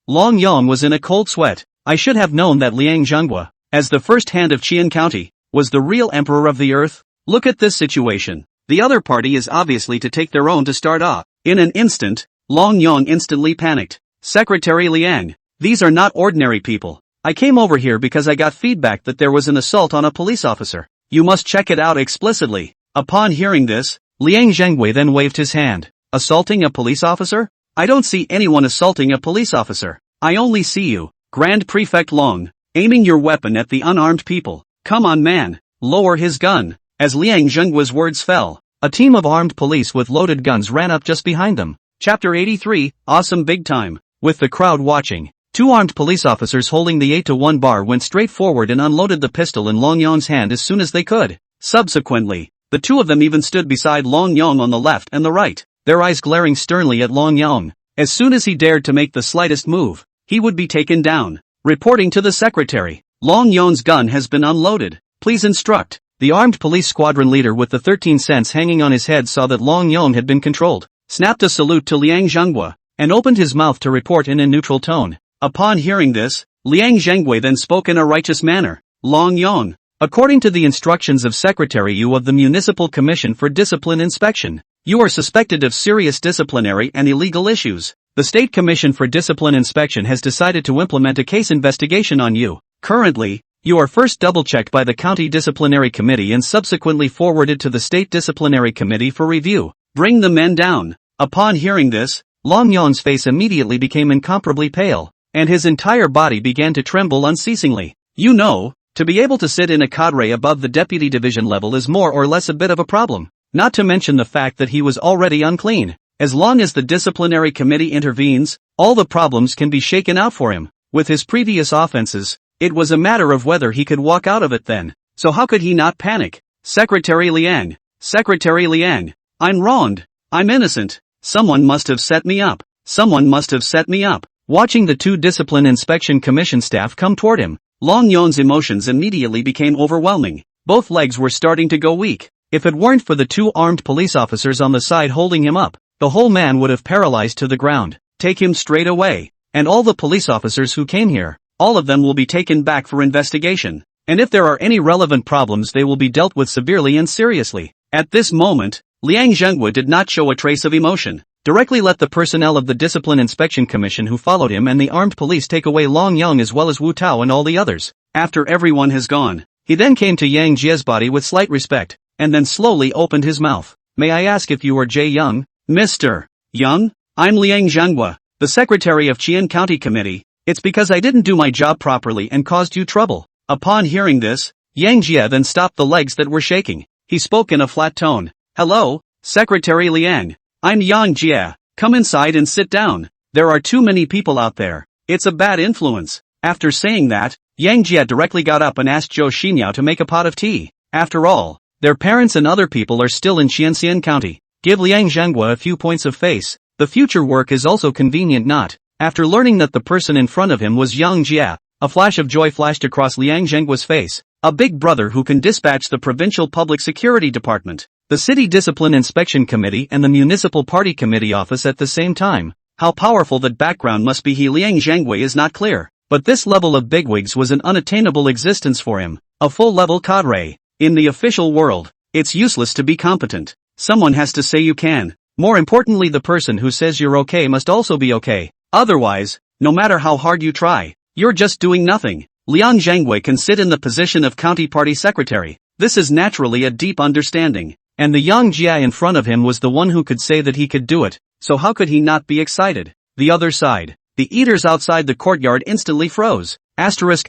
Long Yong was in a cold sweat. I should have known that Liang Zhenghua, as the first hand of Qian County, was the real emperor of the earth. Look at this situation. The other party is obviously to take their own to start off. In an instant, Long Yong instantly panicked. Secretary Liang, these are not ordinary people. I came over here because I got feedback that there was an assault on a police officer. You must check it out explicitly. Upon hearing this, Liang Zhenghua then waved his hand. Assaulting a police officer? I don't see anyone assaulting a police officer. I only see you, Grand Prefect Long, aiming your weapon at the unarmed people. Come on man, lower his gun. As Liang Zhenghua's words fell, a team of armed police with loaded guns ran up just behind them. Chapter 83, Awesome Big Time. With the crowd watching, two armed police officers holding the 8-1 bar went straight forward and unloaded the pistol in Long Yong's hand as soon as they could. Subsequently, the two of them even stood beside Long Yong on the left and the right, their eyes glaring sternly at Long Yong. As soon as he dared to make the slightest move, he would be taken down. Reporting to the secretary, Long Yong's gun has been unloaded. Please instruct. The armed police squadron leader with the 13 cents hanging on his head saw that Long Yong had been controlled, snapped a salute to Liang Zhenghua, and opened his mouth to report in a neutral tone. Upon hearing this, Liang Zhenghua then spoke in a righteous manner. Long Yong, according to the instructions of Secretary Yu of the Municipal Commission for Discipline Inspection, you are suspected of serious disciplinary and illegal issues. The State Commission for Discipline Inspection has decided to implement a case investigation on you. Currently, you are first double-checked by the County Disciplinary Committee and subsequently forwarded to the State Disciplinary Committee for review. Bring the men down. Upon hearing this, Long Yong's face immediately became incomparably pale, and his entire body began to tremble unceasingly. You know, to be able to sit in a cadre above the deputy division level is more or less a bit of a problem, not to mention the fact that he was already unclean. As long as the disciplinary committee intervenes, all the problems can be shaken out for him. With his previous offenses, it was a matter of whether he could walk out of it then. So how could he not panic? Secretary Liang, I'm wronged. I'm innocent. Someone must have set me up. Someone must have set me up. Watching the two Discipline Inspection Commission staff come toward him, Long Yong's emotions immediately became overwhelming. Both legs were starting to go weak. If it weren't for the two armed police officers on the side holding him up, the whole man would have paralyzed to the ground. Take him straight away. And all the police officers who came here, all of them will be taken back for investigation. And if there are any relevant problems they will be dealt with severely and seriously. At this moment, Liang Zhenghua did not show a trace of emotion. Directly let the personnel of the Discipline Inspection Commission who followed him and the armed police take away Long Yong as well as Wu Tao and all the others. After everyone has gone, he then came to Yang Jie's body with slight respect, and then slowly opened his mouth. May I ask if you are Jie Young? Mr. Young? I'm Liang Zhenghua, the secretary of Qian County Committee. It's because I didn't do my job properly and caused you trouble. Upon hearing this, Yang Jie then stopped the legs that were shaking. He spoke in a flat tone. Hello, Secretary Liang. I'm Yang Jie. Come inside and sit down. There are too many people out there. It's a bad influence. After saying that, Yang Jie directly got up and asked Zhou Xinyao to make a pot of tea. After all, their parents and other people are still in Qianxian County. Give Liang Zhenghua a few points of face. The future work is also convenient not. After learning that the person in front of him was Yang Jie, a flash of joy flashed across Liang Zhenghua's face. A big brother who can dispatch the Provincial Public Security Department, the City Discipline Inspection Committee and the Municipal Party Committee office at the same time. How powerful that background must be Liang Zhenghua is not clear, but this level of bigwigs was an unattainable existence for him. A full-level cadre. In the official world, it's useless to be competent. Someone has to say you can. More importantly, the person who says you're okay must also be okay. Otherwise, no matter how hard you try, you're just doing nothing. Liang Zhenghua can sit in the position of county party secretary. This is naturally a deep understanding. And the Yang Jie in front of him was the one who could say that he could do it, so how could he not be excited? The other side. The eaters outside the courtyard instantly froze. Asterisk.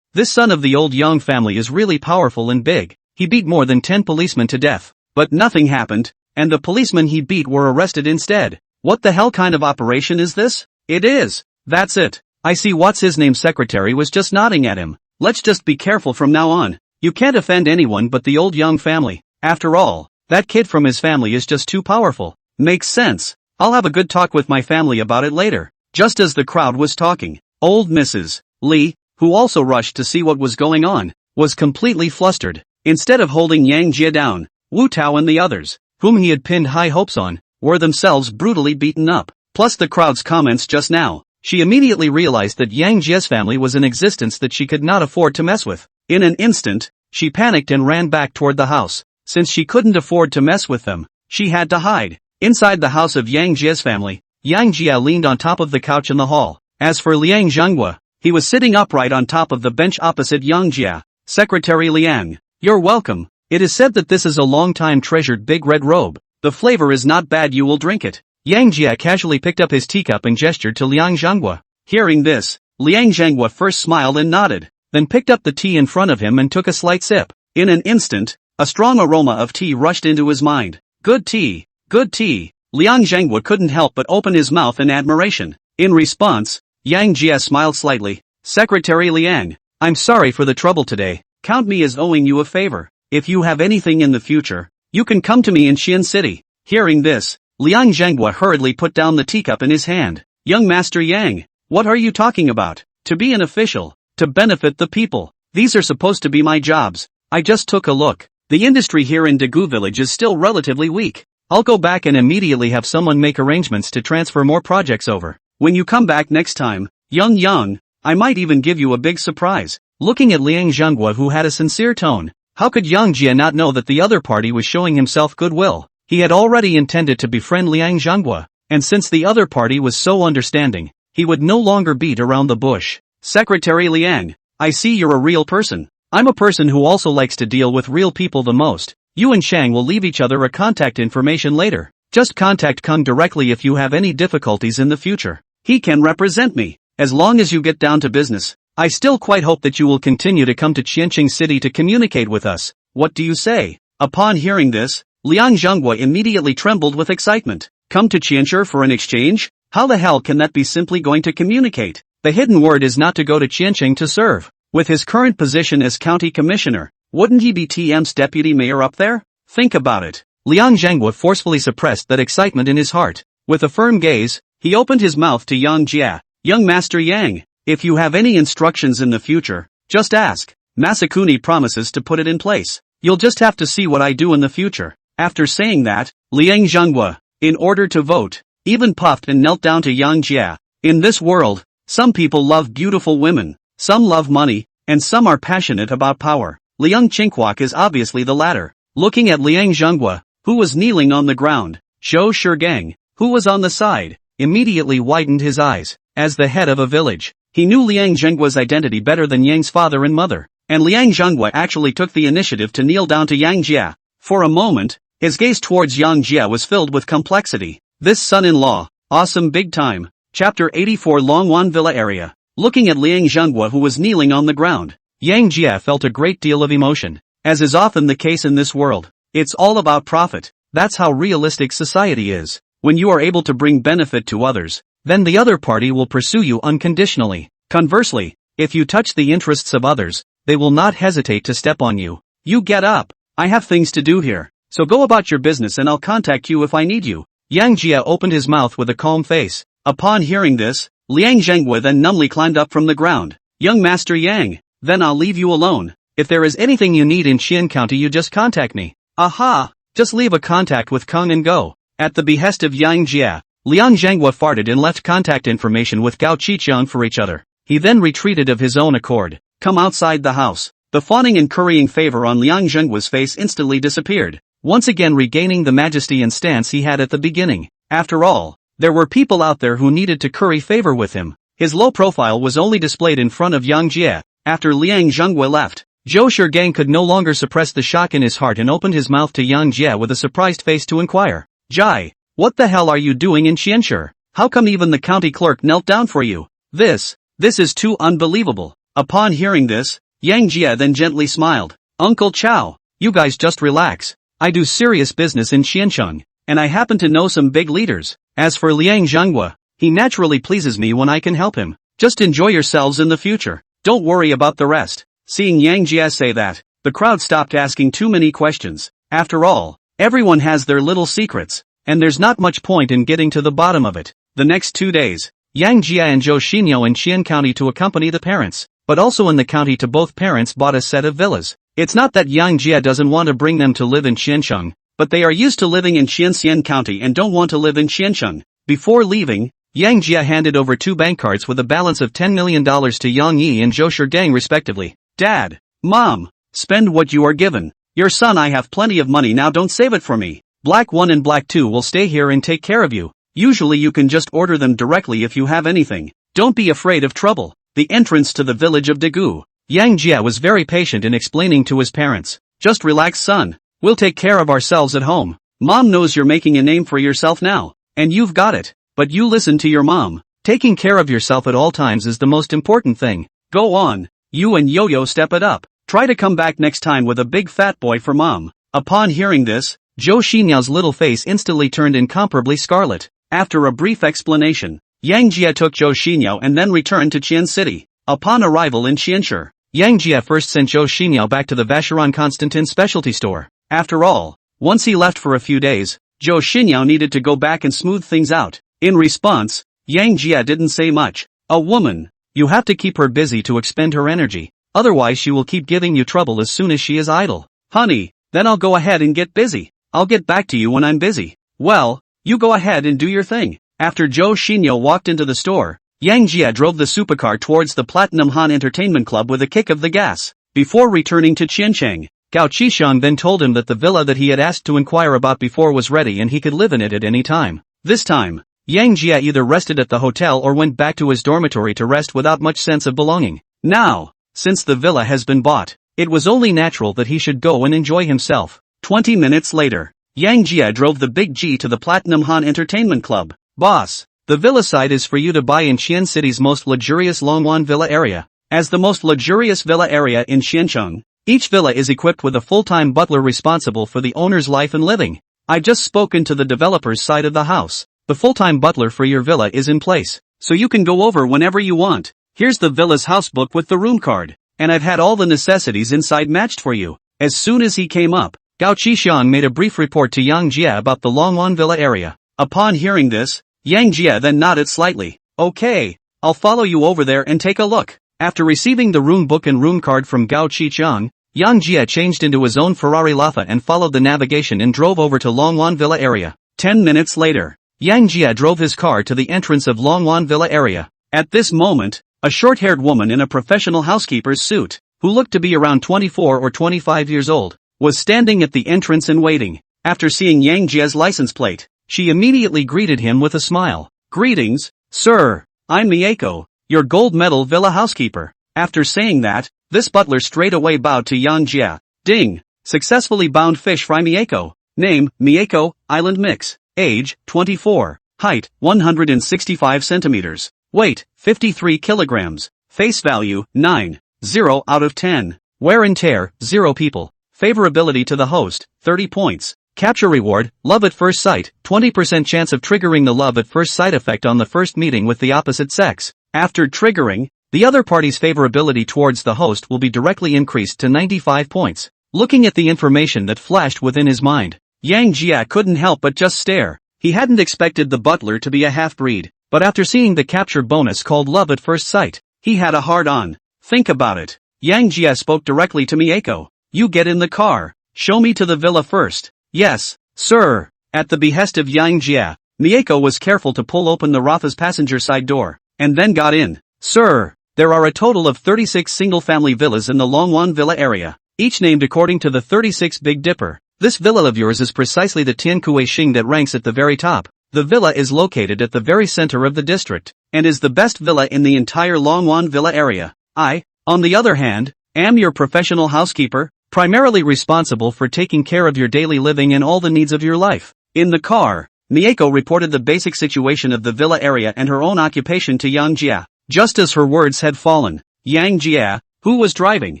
This son of the old Yang family is really powerful and big. He beat more than 10 policemen to death. But nothing happened, and the policemen he beat were arrested instead. What the hell kind of operation is this? It is. That's it. I see what's his name secretary was just nodding at him. Let's just be careful from now on. You can't offend anyone but the old Young family. After all, that kid from his family is just too powerful. Makes sense. I'll have a good talk with my family about it later. Just as the crowd was talking, old Mrs. Li, who also rushed to see what was going on, was completely flustered. Instead of holding Yang Jia down, Wu Tao and the others, whom he had pinned high hopes on, were themselves brutally beaten up. Plus the crowd's comments just now, she immediately realized that Yang Jia's family was an existence that she could not afford to mess with. In an instant, she panicked and ran back toward the house. Since she couldn't afford to mess with them, she had to hide. Inside the house of Yang Jia's family, Yang Jia leaned on top of the couch in the hall. As for Liang Zhenghua, he was sitting upright on top of the bench opposite Yang Jia. Secretary Liang, you're welcome. It is said that this is a long-time treasured big red robe. The flavor is not bad, you will drink it. Yang Jia casually picked up his teacup and gestured to Liang Zhenghua. Hearing this, Liang Zhenghua first smiled and nodded, then picked up the tea in front of him and took a slight sip. In an instant, a strong aroma of tea rushed into his mind. Good tea, good tea. Liang Zhenghua couldn't help but open his mouth in admiration. In response, Yang Jia smiled slightly. Secretary Liang, I'm sorry for the trouble today. Count me as owing you a favor. If you have anything in the future, you can come to me in Xian City. Hearing this, Liang Zhenghua hurriedly put down the teacup in his hand. Young Master Yang, what are you talking about? To be an official, to benefit the people. These are supposed to be my jobs. I just took a look. The industry here in Dagu village is still relatively weak. I'll go back and immediately have someone make arrangements to transfer more projects over. When you come back next time, Yang, I might even give you a big surprise. Looking at Liang Zhenghua, who had a sincere tone, how could Yang Jia not know that the other party was showing himself goodwill? He had already intended to befriend Liang Zhenghua, and since the other party was so understanding, he would no longer beat around the bush. Secretary Liang, I see you're a real person. I'm a person who also likes to deal with real people the most. You and Shang will leave each other a contact information later. Just contact Kung directly if you have any difficulties in the future. He can represent me. As long as you get down to business, I still quite hope that you will continue to come to Qianqing City to communicate with us. What do you say? Upon hearing this, Liang Zhenghua immediately trembled with excitement. Come to Qianqing for an exchange? How the hell can that be simply going to communicate? The hidden word is not to go to Qianqing to serve. With his current position as county commissioner, wouldn't he be TM's deputy mayor up there? Think about it. Liang Zhenghua forcefully suppressed that excitement in his heart. With a firm gaze, he opened his mouth to Yang Jia. Young Master Yang, if you have any instructions in the future, just ask. Masakuni promises to put it in place. You'll just have to see what I do in the future. After saying that, Liang Zhenghua, in order to vote, even puffed and knelt down to Yang Jia. In this world, some people love beautiful women, some love money, and some are passionate about power. Liang Qinghuak is obviously the latter. Looking at Liang Zhenghua, who was kneeling on the ground, Zhou Shigang, who was on the side, immediately widened his eyes. As the head of a village, he knew Liang Zhenghua's identity better than Yang's father and mother, and Liang Zhenghua actually took the initiative to kneel down to Yang Jia. For a moment, his gaze towards Yang Jia was filled with complexity. This son-in-law, awesome big time. Chapter 84 Longwan Villa Area. Looking at Liang Zhenghua, who was kneeling on the ground, Yang Jia felt a great deal of emotion. As is often the case in this world, it's all about profit. That's how realistic society is. When you are able to bring benefit to others, then the other party will pursue you unconditionally. Conversely, if you touch the interests of others, they will not hesitate to step on you. You get up. I have things to do here, so go about your business and I'll contact you if I need you. Yang Jia opened his mouth with a calm face. Upon hearing this, Liang Zhenghua then numbly climbed up from the ground. Young Master Yang, then I'll leave you alone. If there is anything you need in Xian County, you just contact me. Aha! Just leave a contact with Kung and go. At the behest of Yang Jia, Liang Zhenghua farted and left contact information with Gao Qiqiang for each other. He then retreated of his own accord. Come outside the house. The fawning and currying favor on Liang Zhenghua's face instantly disappeared, once again regaining the majesty and stance he had at the beginning. After all, there were people out there who needed to curry favor with him. His low profile was only displayed in front of Yang Jia. After Liang Zhenghua left, Zhou Shigang could no longer suppress the shock in his heart and opened his mouth to Yang Jia with a surprised face to inquire. Jai, what the hell are you doing in Qianqing? How come even the county clerk knelt down for you? This is too unbelievable. Upon hearing this, Yang Jia then gently smiled. Uncle Chow, you guys just relax. I do serious business in Qianqing, and I happen to know some big leaders. As for Liang Zhenghua, he naturally pleases me when I can help him. Just enjoy yourselves in the future. Don't worry about the rest. Seeing Yang Jia say that, The crowd stopped asking too many questions. After all, everyone has their little secrets, and there's not much point in getting to the bottom of it. The next 2 days, Yang Jia and Zhou Xinyo in Qian County to accompany the parents, but also in the county to both parents bought a set of villas. It's not that Yang Jia doesn't want to bring them to live in Qiansheng, but they are used to living in Qianxian County and don't want to live in Qiansheng. Before leaving, Yang Jia handed over 2 bank cards with a balance of $10 million to Yang Yi and Zhou Shigang respectively. Dad, Mom, spend what you are given. Your son, I have plenty of money now, don't save it for me. Black 1 and Black 2 will stay here and take care of you. Usually you can just order them directly if you have anything. Don't be afraid of trouble. The entrance to the village of Dagu. Yang Jia was very patient in explaining to his parents. Just relax, son. We'll take care of ourselves at home. Mom knows you're making a name for yourself now, and you've got it. But you listen to your mom. Taking care of yourself at all times is the most important thing. Go on. You and Yo-Yo step it up. Try to come back next time with a big fat boy for mom. Upon hearing this, Zhou Xinyao's little face instantly turned incomparably scarlet. After a brief explanation, Yang Jia took Zhou Xinyo and then returned to Qian City. Upon arrival in Qianshi, Yang Jia first sent Zhou Xinyo back to the Vacheron Constantin specialty store. After all, once he left for a few days, Zhou Xinyo needed to go back and smooth things out. In response, Yang Jia didn't say much. A woman, you have to keep her busy to expend her energy, otherwise she will keep giving you trouble as soon as she is idle. Honey, then I'll go ahead and get busy. I'll get back to you when I'm busy. Well, you go ahead and do your thing. After Zhou Xinyo walked into the store, Yang Jia drove the supercar towards the Platinum Han Entertainment Club with a kick of the gas. Before returning to Qiansheng, Gao Qishang then told him that the villa that he had asked to inquire about before was ready and he could live in it at any time. This time, Yang Jia either rested at the hotel or went back to his dormitory to rest without much sense of belonging. Now, since the villa has been bought, it was only natural that he should go and enjoy himself. 20 minutes later, Yang Jia drove the Big G to the Platinum Han Entertainment Club. Boss, the villa site is for you to buy in Qian City's most luxurious Longwan Villa area. As the most luxurious villa area in Qiansheng, each villa is equipped with a full-time butler responsible for the owner's life and living. I've just spoken to the developer's side of the house. The full-time butler for your villa is in place, so you can go over whenever you want. Here's the villa's house book with the room card, and I've had all the necessities inside matched for you. As soon as he came up, Gao Qishang made a brief report to Yang Jia about the Longwan Villa area. Upon hearing this, Yang Jia then nodded slightly. Okay, I'll follow you over there and take a look. After receiving the room book and room card from Gao Qishang, Yang Jia changed into his own Ferrari Laffa and followed the navigation and drove over to Longwan Villa area. 10 minutes later, Yang Jia drove his car to the entrance of Longwan Villa area. At this moment, a short-haired woman in a professional housekeeper's suit, who looked to be around 24 or 25 years old, was standing at the entrance and waiting. After seeing Yang Jia's license plate, she immediately greeted him with a smile. Greetings, sir. I'm Mieko, your gold medal villa housekeeper. After saying that, this butler straight away bowed to Yang Jia. Ding. Successfully bound fish fry Mieko. Name, Mieko, island mix. Age, 24. Height, 165 centimeters. Weight, 53 kilograms. Face value, 9. 0 out of 10. Wear and tear, 0 people. Favorability to the host, 30 points. Capture reward, love at first sight, 20% chance of triggering the love at first sight effect on the first meeting with the opposite sex. After triggering, the other party's favorability towards the host will be directly increased to 95 points. Looking at the information that flashed within his mind, Yang Jia couldn't help but just stare. He hadn't expected the butler to be a half-breed, but after seeing the capture bonus called love at first sight, he had a hard-on. Think about it. Yang Jia spoke directly to Mieko. You get in the car. Show me to the villa first. Yes, sir. At the behest of Yang Jia, Mieko was careful to pull open the Rafa's passenger side door, and then got in. Sir, there are a total of 36 single-family villas in the Longwan Villa area, each named according to the 36 Big Dipper. This villa of yours is precisely the Tiankue Xing that ranks at the very top. The villa is located at the very center of the district, and is the best villa in the entire Longwan Villa area. I, on the other hand, am your professional housekeeper, primarily responsible for taking care of your daily living and all the needs of your life. In the car, Mieko reported the basic situation of the villa area and her own occupation to Yang Jia. Just as her words had fallen, Yang Jia, who was driving,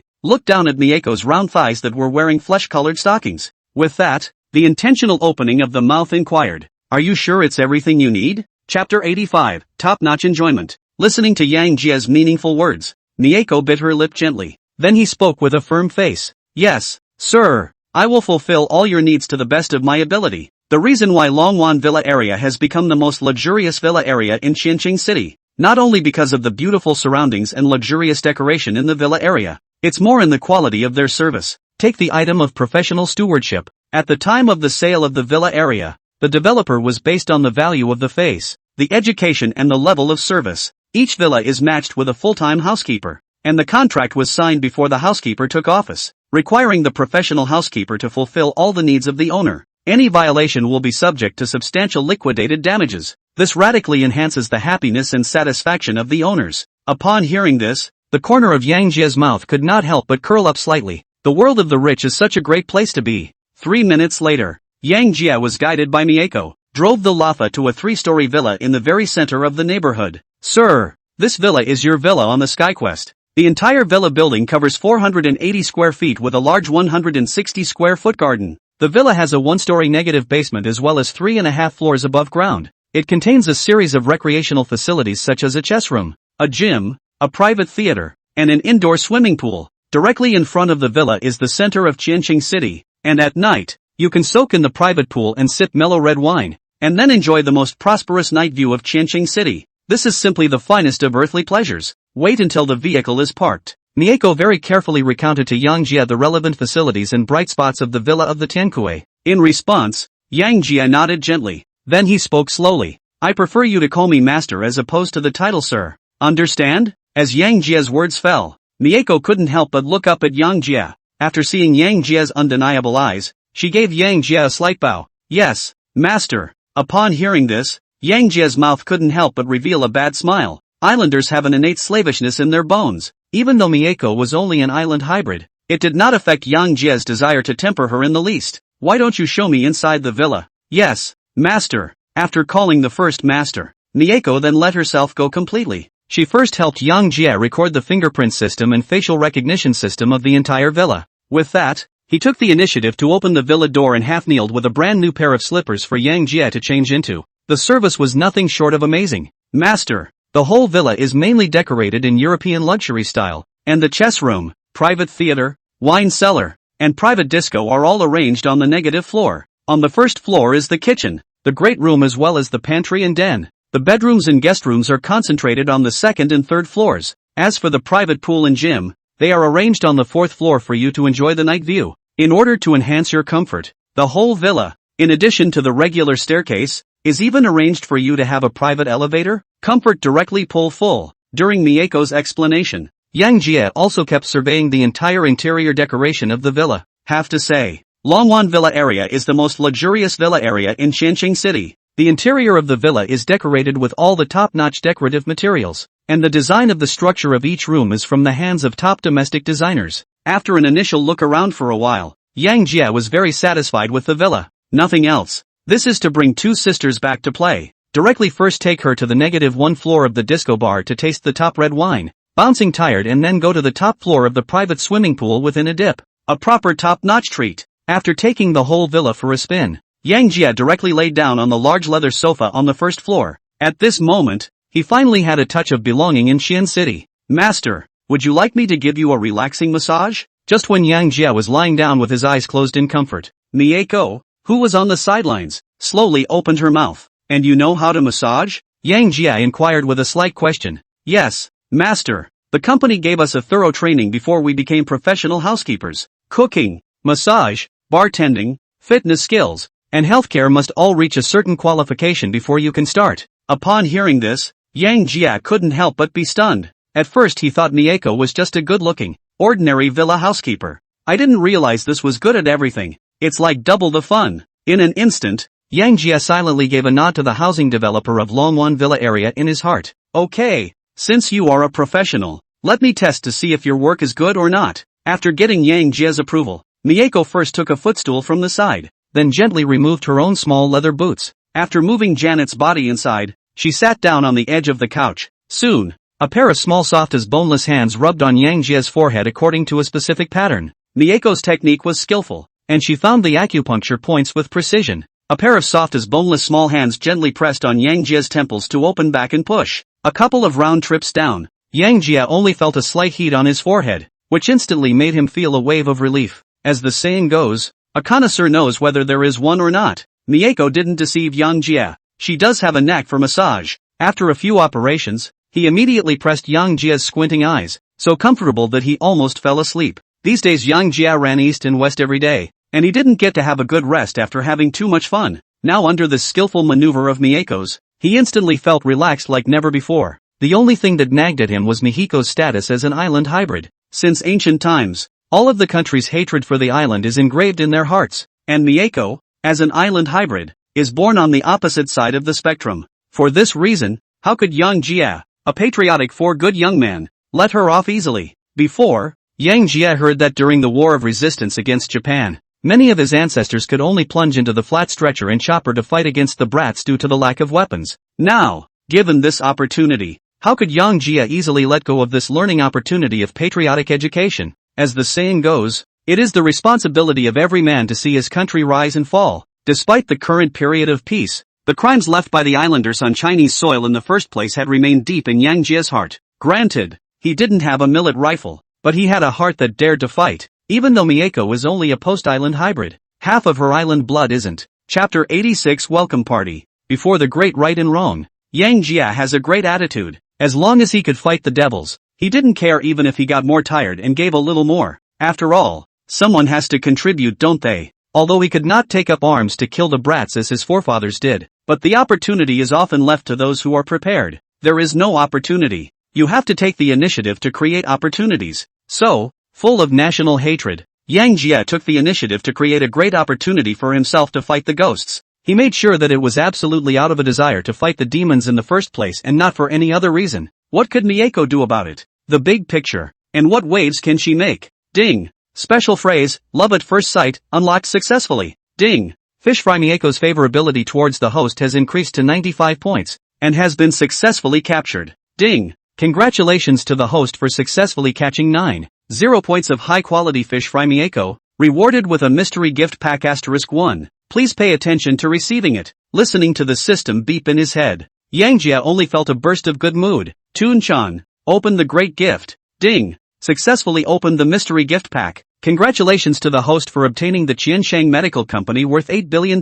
looked down at Mieko's round thighs that were wearing flesh-colored stockings. With that, the intentional opening of the mouth inquired, "Are you sure it's everything you need?" Chapter 85, Top-Notch Enjoyment. Listening to Yang Jia's meaningful words, Mieko bit her lip gently. Then he spoke with a firm face. Yes, sir. I will fulfill all your needs to the best of my ability. The reason why Longwan Villa area has become the most luxurious villa area in Qianqing City, not only because of the beautiful surroundings and luxurious decoration in the villa area, it's more in the quality of their service. Take the item of professional stewardship. At the time of the sale of the villa area, the developer was based on the value of the face, the education and the level of service. Each villa is matched with a full-time housekeeper, and the contract was signed before the housekeeper took office, requiring the professional housekeeper to fulfill all the needs of the owner. Any violation will be subject to substantial liquidated damages. This radically enhances the happiness and satisfaction of the owners. Upon hearing this, the corner of Yang Jie's mouth could not help but curl up slightly. The world of the rich is such a great place to be. 3 minutes later, Yang Jie was guided by Mieko, drove the Lafa to a 3-story villa in the very center of the neighborhood. Sir, this villa is your villa on the SkyQuest. The entire villa building covers 480 square feet with a large 160 square foot garden. The villa has a 1-story negative basement as well as 3.5 floors above ground. It contains a series of recreational facilities such as a chess room, a gym, a private theater, and an indoor swimming pool. Directly in front of the villa is the center of Qianqing City, and at night, you can soak in the private pool and sip mellow red wine, and then enjoy the most prosperous night view of Qianqing City. This is simply the finest of earthly pleasures. Wait until the vehicle is parked. Mieko very carefully recounted to Yang Jie the relevant facilities and bright spots of the villa of the Tiankue. In response, Yang Jie nodded gently. Then he spoke slowly. I prefer you to call me master as opposed to the title sir. Understand? As Yang Jie's words fell, Mieko couldn't help but look up at Yang Jie. After seeing Yang Jie's undeniable eyes, she gave Yang Jie a slight bow. Yes, master. Upon hearing this, Yang Jie's mouth couldn't help but reveal a bad smile. Islanders have an innate slavishness in their bones. Even though Mieko was only an island hybrid, it did not affect Yang Jie's desire to temper her in the least. Why don't you show me inside the villa? Yes, master. After calling the first master, Mieko then let herself go completely. She first helped Yang Jie record the fingerprint system and facial recognition system of the entire villa. With that, he took the initiative to open the villa door and half-kneeled with a brand new pair of slippers for Yang Jie to change into. The service was nothing short of amazing. Master, the whole villa is mainly decorated in European luxury style, and the chess room, private theater, wine cellar, and private disco are all arranged on the negative floor. On the first floor is the kitchen, the great room as well as the pantry and den. The bedrooms and guest rooms are concentrated on the second and third floors. As for the private pool and gym, they are arranged on the 4th floor for you to enjoy the night view. In order to enhance your comfort, the whole villa, in addition to the regular staircase, is even arranged for you to have a private elevator. Comfort directly pull full. During Mieko's explanation, Yang Jie also kept surveying the entire interior decoration of the villa. Have to say, Longwan Villa area is the most luxurious villa area in Qianqing City. The interior of the villa is decorated with all the top-notch decorative materials, and the design of the structure of each room is from the hands of top domestic designers. After an initial look around for a while, Yang Jie was very satisfied with the villa. Nothing else. This is to bring two sisters back to play. Directly first take her to the -1 floor of the disco bar to taste the top red wine, bouncing tired, and then go to the top floor of the private swimming pool within a dip. A proper top-notch treat. After taking the whole villa for a spin, Yang Jie directly laid down on the large leather sofa on the first floor. At this moment, he finally had a touch of belonging in Qian City. Master, would you like me to give you a relaxing massage? Just when Yang Jie was lying down with his eyes closed in comfort, Mieko, who was on the sidelines, slowly opened her mouth. And you know how to massage? Yang Jie inquired with a slight question. Yes, master. The company gave us a thorough training before we became professional housekeepers. Cooking, massage, bartending, fitness skills, and healthcare must all reach a certain qualification before you can start. Upon hearing this, Yang Jie couldn't help but be stunned. At first he thought Mieko was just a good-looking, ordinary villa housekeeper. I didn't realize this was good at everything. It's like double the fun. In an instant, Yang Jie silently gave a nod to the housing developer of Longwan Villa area in his heart. Okay, since you are a professional, let me test to see if your work is good or not. After getting Yang Jie's approval, Mieko first took a footstool from the side, then gently removed her own small leather boots. After moving Janet's body inside, she sat down on the edge of the couch. Soon, a pair of small soft as boneless hands rubbed on Yang Jie's forehead according to a specific pattern. Mieko's technique was skillful, and she found the acupuncture points with precision. A pair of soft as boneless small hands gently pressed on Yang Jie's temples to open back and push. A couple of round trips down, Yang Jie only felt a slight heat on his forehead, which instantly made him feel a wave of relief. As the saying goes, a connoisseur knows whether there is one or not. Mieko didn't deceive Yang Jie. She does have a knack for massage. After a few operations, he immediately pressed Yang Jie's squinting eyes, so comfortable that he almost fell asleep. These days Yang Jie ran east and west every day, and he didn't get to have a good rest after having too much fun. Now under this skillful maneuver of Mieko's, he instantly felt relaxed like never before. The only thing that nagged at him was Mihiko's status as an island hybrid. Since ancient times, all of the country's hatred for the island is engraved in their hearts, and Mieko, as an island hybrid, is born on the opposite side of the spectrum. For this reason, how could Yang Jie, a patriotic for-good young man, let her off easily? Before, Yang Jie heard that during the War of Resistance against Japan, many of his ancestors could only plunge into the flat stretcher and chopper to fight against the brats due to the lack of weapons. Now, given this opportunity, how could Yang Jie easily let go of this learning opportunity of patriotic education? As the saying goes, it is the responsibility of every man to see his country rise and fall. Despite the current period of peace, the crimes left by the islanders on Chinese soil in the first place had remained deep in Yang Jie's heart. Granted, he didn't have a millet rifle, but he had a heart that dared to fight, even though Mieko was only a post-island hybrid. Half of her island blood isn't. Chapter 86 Welcome Party. Before the great right and wrong, Yang Jie has a great attitude. As long as he could fight the devils, he didn't care even if he got more tired and gave a little more. After all, someone has to contribute, don't they? Although he could not take up arms to kill the brats as his forefathers did, but the opportunity is often left to those who are prepared. There is no opportunity. You have to take the initiative to create opportunities. So, full of national hatred, Yang Jie took the initiative to create a great opportunity for himself to fight the ghosts. He made sure that it was absolutely out of a desire to fight the demons in the first place and not for any other reason. What could Mieko do about it? The big picture. And what waves can she make? Ding. Special phrase, love at first sight, unlocked successfully. Ding. Fish Fry Mieko's favorability towards the host has increased to 95 points, and has been successfully captured. Ding. Congratulations to the host for successfully catching 9.0 points of high-quality Fish Fry Mieko, rewarded with a mystery gift pack *1. Please pay attention to receiving it. Listening to the system beep in his head, Yang Jie only felt a burst of good mood. Toon-chan, open the great gift. Ding. Successfully opened the mystery gift pack. Congratulations to the host for obtaining the Qianshang Medical Company worth $8 billion.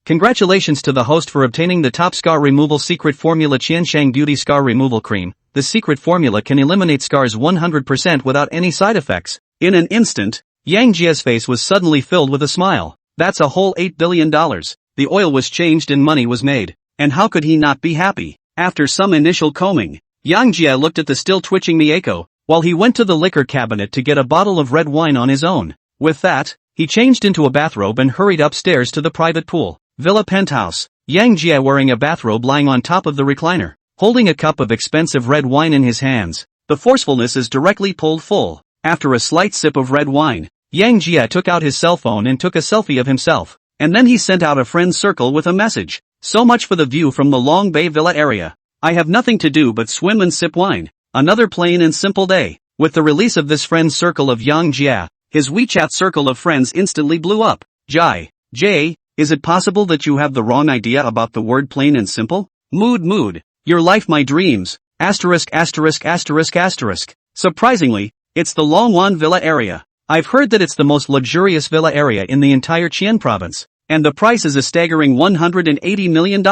Congratulations to the host for obtaining the top scar removal secret formula Qianshang Beauty Scar Removal Cream. The secret formula can eliminate scars 100% without any side effects. In an instant, Yang Jie's face was suddenly filled with a smile. That's a whole $8 billion. The oil was changed and money was made. And how could he not be happy? After some initial combing, Yang Jie looked at the still twitching Mieko, while he went to the liquor cabinet to get a bottle of red wine on his own. With that, he changed into a bathrobe and hurried upstairs to the private pool. Villa penthouse. Yang Jie wearing a bathrobe lying on top of the recliner, holding a cup of expensive red wine in his hands. The forcefulness is directly pulled full. After a slight sip of red wine, Yang Jie took out his cell phone and took a selfie of himself. And then he sent out a friend's circle with a message. So much for the view from the Long Bay Villa area. I have nothing to do but swim and sip wine. Another plain and simple day. With the release of this friend's circle of Yang Jie, his WeChat circle of friends instantly blew up. Jai. Jay, is it possible that you have the wrong idea about the word plain and simple? Mood. Your life my dreams. Asterisk. Surprisingly, it's the Longwan Villa area. I've heard that it's the most luxurious villa area in the entire Qian province. And the price is a staggering $180 million.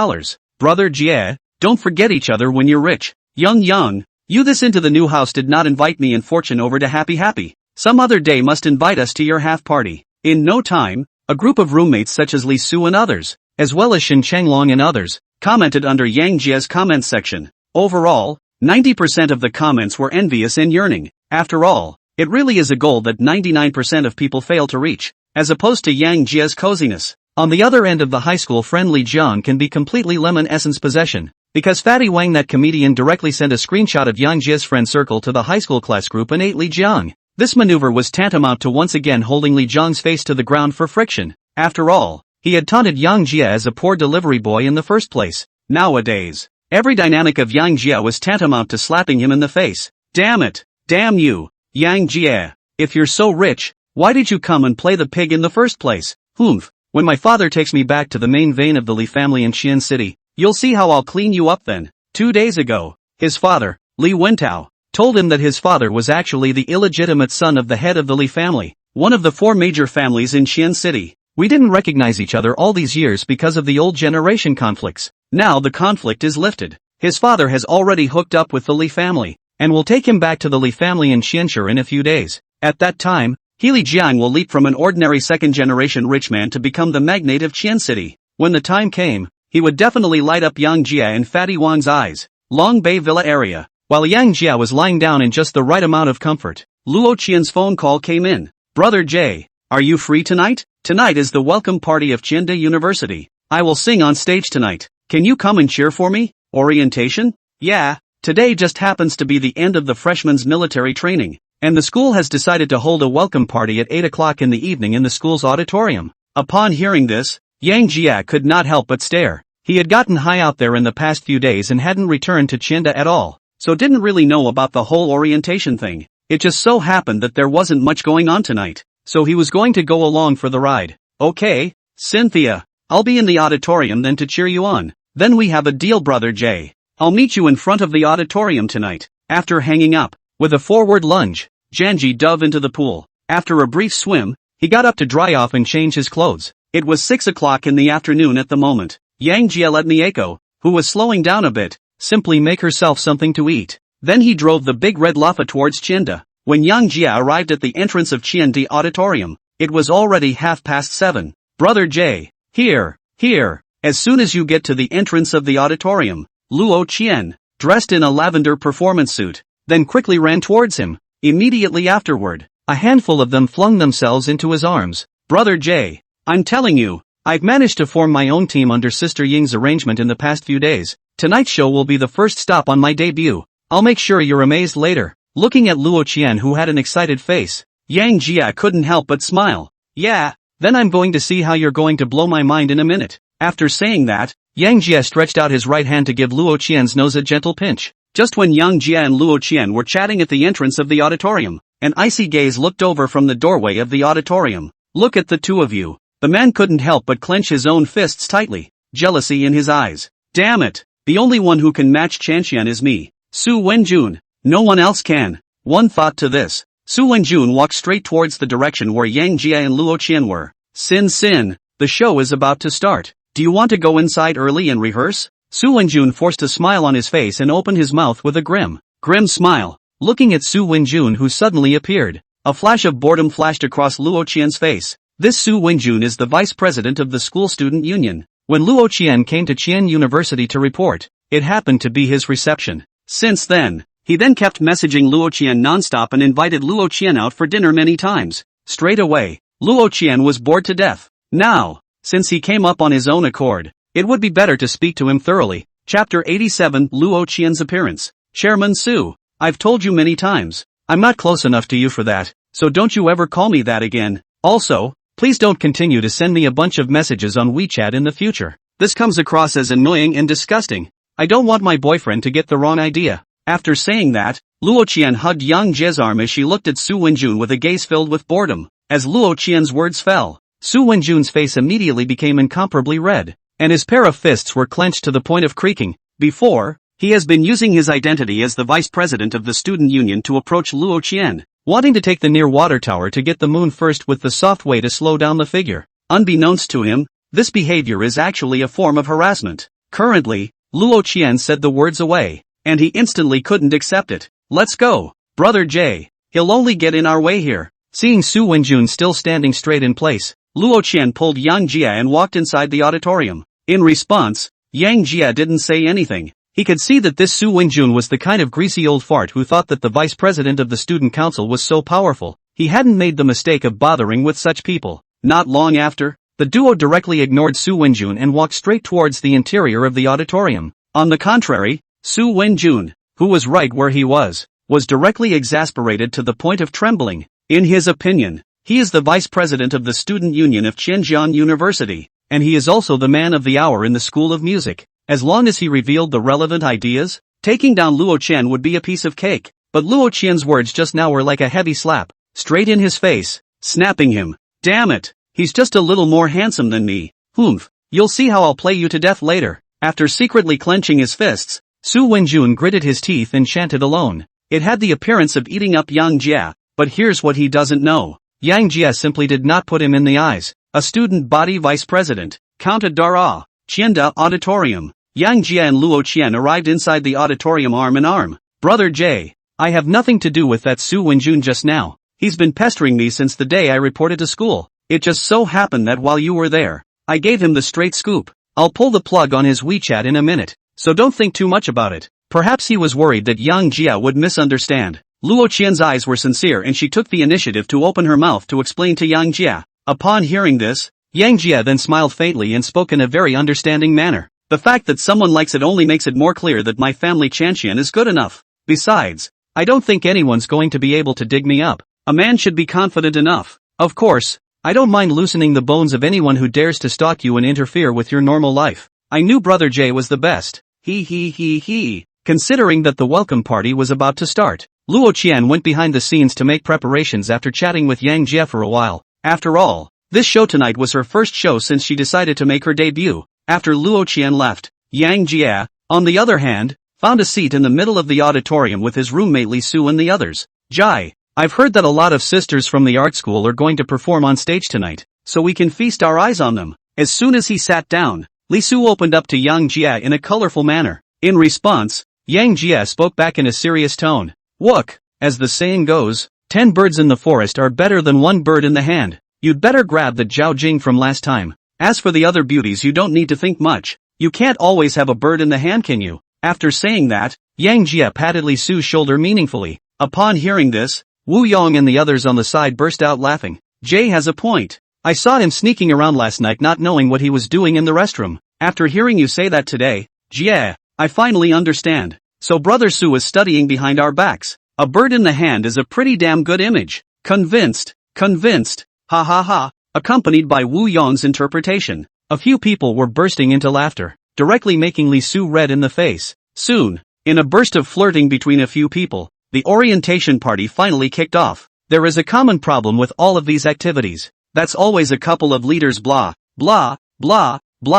Brother Jie, don't forget each other when you're rich. Young, you this into the new house did not invite me and Fortune over to Happy. Some other day must invite us to your half party. In no time, a group of roommates such as Li Su and others, as well as Shin Changlong and others, commented under Yang Jie's comments section. Overall, 90% of the comments were envious and yearning. After all, it really is a goal that 99% of people fail to reach, as opposed to Yang Jie's coziness. On the other end of the high school friend Li Jiang can be completely lemon essence possession, because Fatty Wang that comedian directly sent a screenshot of Yang Jie's friend circle to the high school class group and ate Li Jiang. This maneuver was tantamount to once again holding Li Jiang's face to the ground for friction. After all, he had taunted Yang Jie as a poor delivery boy in the first place. Nowadays, every dynamic of Yang Jie was tantamount to slapping him in the face. Damn it! Damn you! Yang Jie! If you're so rich, why did you come and play the pig in the first place? Humph! When my father takes me back to the main vein of the Li family in Xian City, you'll see how I'll clean you up then. 2 days ago, his father, Li Wentao, told him that his father was actually the illegitimate son of the head of the Li family, one of the 4 major families in Qian City. We didn't recognize each other all these years because of the old generation conflicts. Now the conflict is lifted. His father has already hooked up with the Li family, and will take him back to the Li family in Qianshi in a few days. At that time, Li Jiang will leap from an ordinary second-generation rich man to become the magnate of Qian City. When the time came, he would definitely light up Yang Jia and Fatty Wang's eyes. Long Bay Villa area. While Yang Jia was lying down in just the right amount of comfort, Luo Qian's phone call came in. Brother Jay, are you free tonight? Tonight is the welcome party of Qianda University. I will sing on stage tonight. Can you come and cheer for me? Orientation? Yeah, today just happens to be the end of the freshman's military training, and the school has decided to hold a welcome party at 8 o'clock in the evening in the school's auditorium. Upon hearing this, Yang Jia could not help but stare. He had gotten high out there in the past few days and hadn't returned to Qianda at all, so didn't really know about the whole orientation thing. It just so happened that there wasn't much going on tonight, so he was going to go along for the ride. Okay, Cynthia, I'll be in the auditorium then to cheer you on. Then we have a deal, Brother Jay. I'll meet you in front of the auditorium tonight. After hanging up, with a forward lunge, Janji dove into the pool. After a brief swim, he got up to dry off and change his clothes. It was 6 o'clock in the afternoon at the moment. Yang Jia let Mieko, who was slowing down a bit, simply make herself something to eat. Then he drove the big red Laffa towards Qianda. When Yang Jia arrived at the entrance of Qiandi Auditorium, it was already 7:30. Brother Jay, here. As soon as you get to the entrance of the auditorium, Luo Qian, dressed in a lavender performance suit, then quickly ran towards him. Immediately afterward, a handful of them flung themselves into his arms. Brother Jay, I'm telling you, I've managed to form my own team under Sister Ying's arrangement in the past few days. Tonight's show will be the first stop on my debut. I'll make sure you're amazed later. Looking at Luo Qian, who had an excited face, Yang Jia couldn't help but smile. Yeah, then I'm going to see how you're going to blow my mind in a minute. After saying that, Yang Jia stretched out his right hand to give Luo Qian's nose a gentle pinch. Just when Yang Jia and Luo Qian were chatting at the entrance of the auditorium, an icy gaze looked over from the doorway of the auditorium. Look at the two of you. The man couldn't help but clench his own fists tightly, jealousy in his eyes. Damn it, the only one who can match Chanshan is me, Su Wenjun. No one else can. One thought to this. Su Wenjun walked straight towards the direction where Yang Jia and Luo Qian were. Sin, the show is about to start. Do you want to go inside early and rehearse? Su Wenjun forced a smile on his face and opened his mouth with a grim smile, looking at Su Wenjun, who suddenly appeared. A flash of boredom flashed across Luo Qian's face. This Su Wenjun is the vice president of the school student union. When Luo Qian came to Qian University to report, it happened to be his reception. Since then, he then kept messaging Luo Qian nonstop and invited Luo Qian out for dinner many times. Straight away, Luo Qian was bored to death. Now, since he came up on his own accord, it would be better to speak to him thoroughly. Chapter 87, Luo Qian's appearance. Chairman Su, I've told you many times, I'm not close enough to you for that, so don't you ever call me that again. Also, please don't continue to send me a bunch of messages on WeChat in the future. This comes across as annoying and disgusting. I don't want my boyfriend to get the wrong idea. After saying that, Luo Qian hugged Yang Jie's arm as she looked at Su Wenjun with a gaze filled with boredom. As Luo Qian's words fell, Su Wenjun's face immediately became incomparably red, and his pair of fists were clenched to the point of creaking. Before, he has been using his identity as the vice president of the student union to approach Luo Qian, wanting to take the near water tower to get the moon first with the soft way to slow down the figure. Unbeknownst to him, this behavior is actually a form of harassment. Currently, Luo Qian said the words away, and he instantly couldn't accept it. Let's go, Brother Jay. He'll only get in our way here. Seeing Su Wenjun still standing straight in place, Luo Qian pulled Yang Jia and walked inside the auditorium. In response, Yang Jia didn't say anything. He could see that this Su Wenjun was the kind of greasy old fart who thought that the vice president of the student council was so powerful. He hadn't made the mistake of bothering with such people. Not long after, the duo directly ignored Su Wenjun and walked straight towards the interior of the auditorium. On the contrary, Su Wenjun, who was right where he was directly exasperated to the point of trembling. In his opinion, he is the vice president of the student union of Zhenjiang University, and he is also the man of the hour in the School of Music. As long as he revealed the relevant ideas, taking down Luo Qian would be a piece of cake. But Luo Qian's words just now were like a heavy slap, straight in his face, snapping him. Damn it, he's just a little more handsome than me. Humph, you'll see how I'll play you to death later. After secretly clenching his fists, Su Wenjun gritted his teeth and chanted alone. It had the appearance of eating up Yang Jia, but here's what he doesn't know. Yang Jia simply did not put him in the eyes. A student body vice president, Count Dara, Qianda Auditorium. Yang Jia and Luo Qian arrived inside the auditorium arm in arm. Brother Jay, I have nothing to do with that Su Wenjun just now. He's been pestering me since the day I reported to school. It just so happened that while you were there, I gave him the straight scoop. I'll pull the plug on his WeChat in a minute, so don't think too much about it. Perhaps he was worried that Yang Jia would misunderstand. Luo Qian's eyes were sincere and she took the initiative to open her mouth to explain to Yang Jia. Upon hearing this, Yang Jia then smiled faintly and spoke in a very understanding manner. The fact that someone likes it only makes it more clear that my family Chanxian is good enough. Besides, I don't think anyone's going to be able to dig me up. A man should be confident enough. Of course, I don't mind loosening the bones of anyone who dares to stalk you and interfere with your normal life. I knew Brother Jay was the best. He. Considering that the welcome party was about to start, Luo Qian went behind the scenes to make preparations after chatting with Yang Jia for a while. After all, this show tonight was her first show since she decided to make her debut. After Luo Qian left, Yang Jia, on the other hand, found a seat in the middle of the auditorium with his roommate Li Su and the others. Jai, I've heard that a lot of sisters from the art school are going to perform on stage tonight, so we can feast our eyes on them. As soon as he sat down, Li Su opened up to Yang Jia in a colorful manner. In response, Yang Jia spoke back in a serious tone. Look, as the saying goes, 10 birds in the forest are better than 1 bird in the hand. You'd better grab the Zhao Jing from last time. As for the other beauties, you don't need to think much. You can't always have a bird in the hand, can you? After saying that, Yang Jia patted Li Su's shoulder meaningfully. Upon hearing this, Wu Yong and the others on the side burst out laughing. Jay has a point. I saw him sneaking around last night not knowing what he was doing in the restroom. After hearing you say that today, Jia, I finally understand. So Brother Su is studying behind our backs. A bird in the hand is a pretty damn good image. Convinced. Ha ha ha. Accompanied by Wu Yong's interpretation. A few people were bursting into laughter, directly making Li Su red in the face. Soon, in a burst of flirting between a few people, the orientation party finally kicked off. There is a common problem with all of these activities. That's always a couple of leaders blah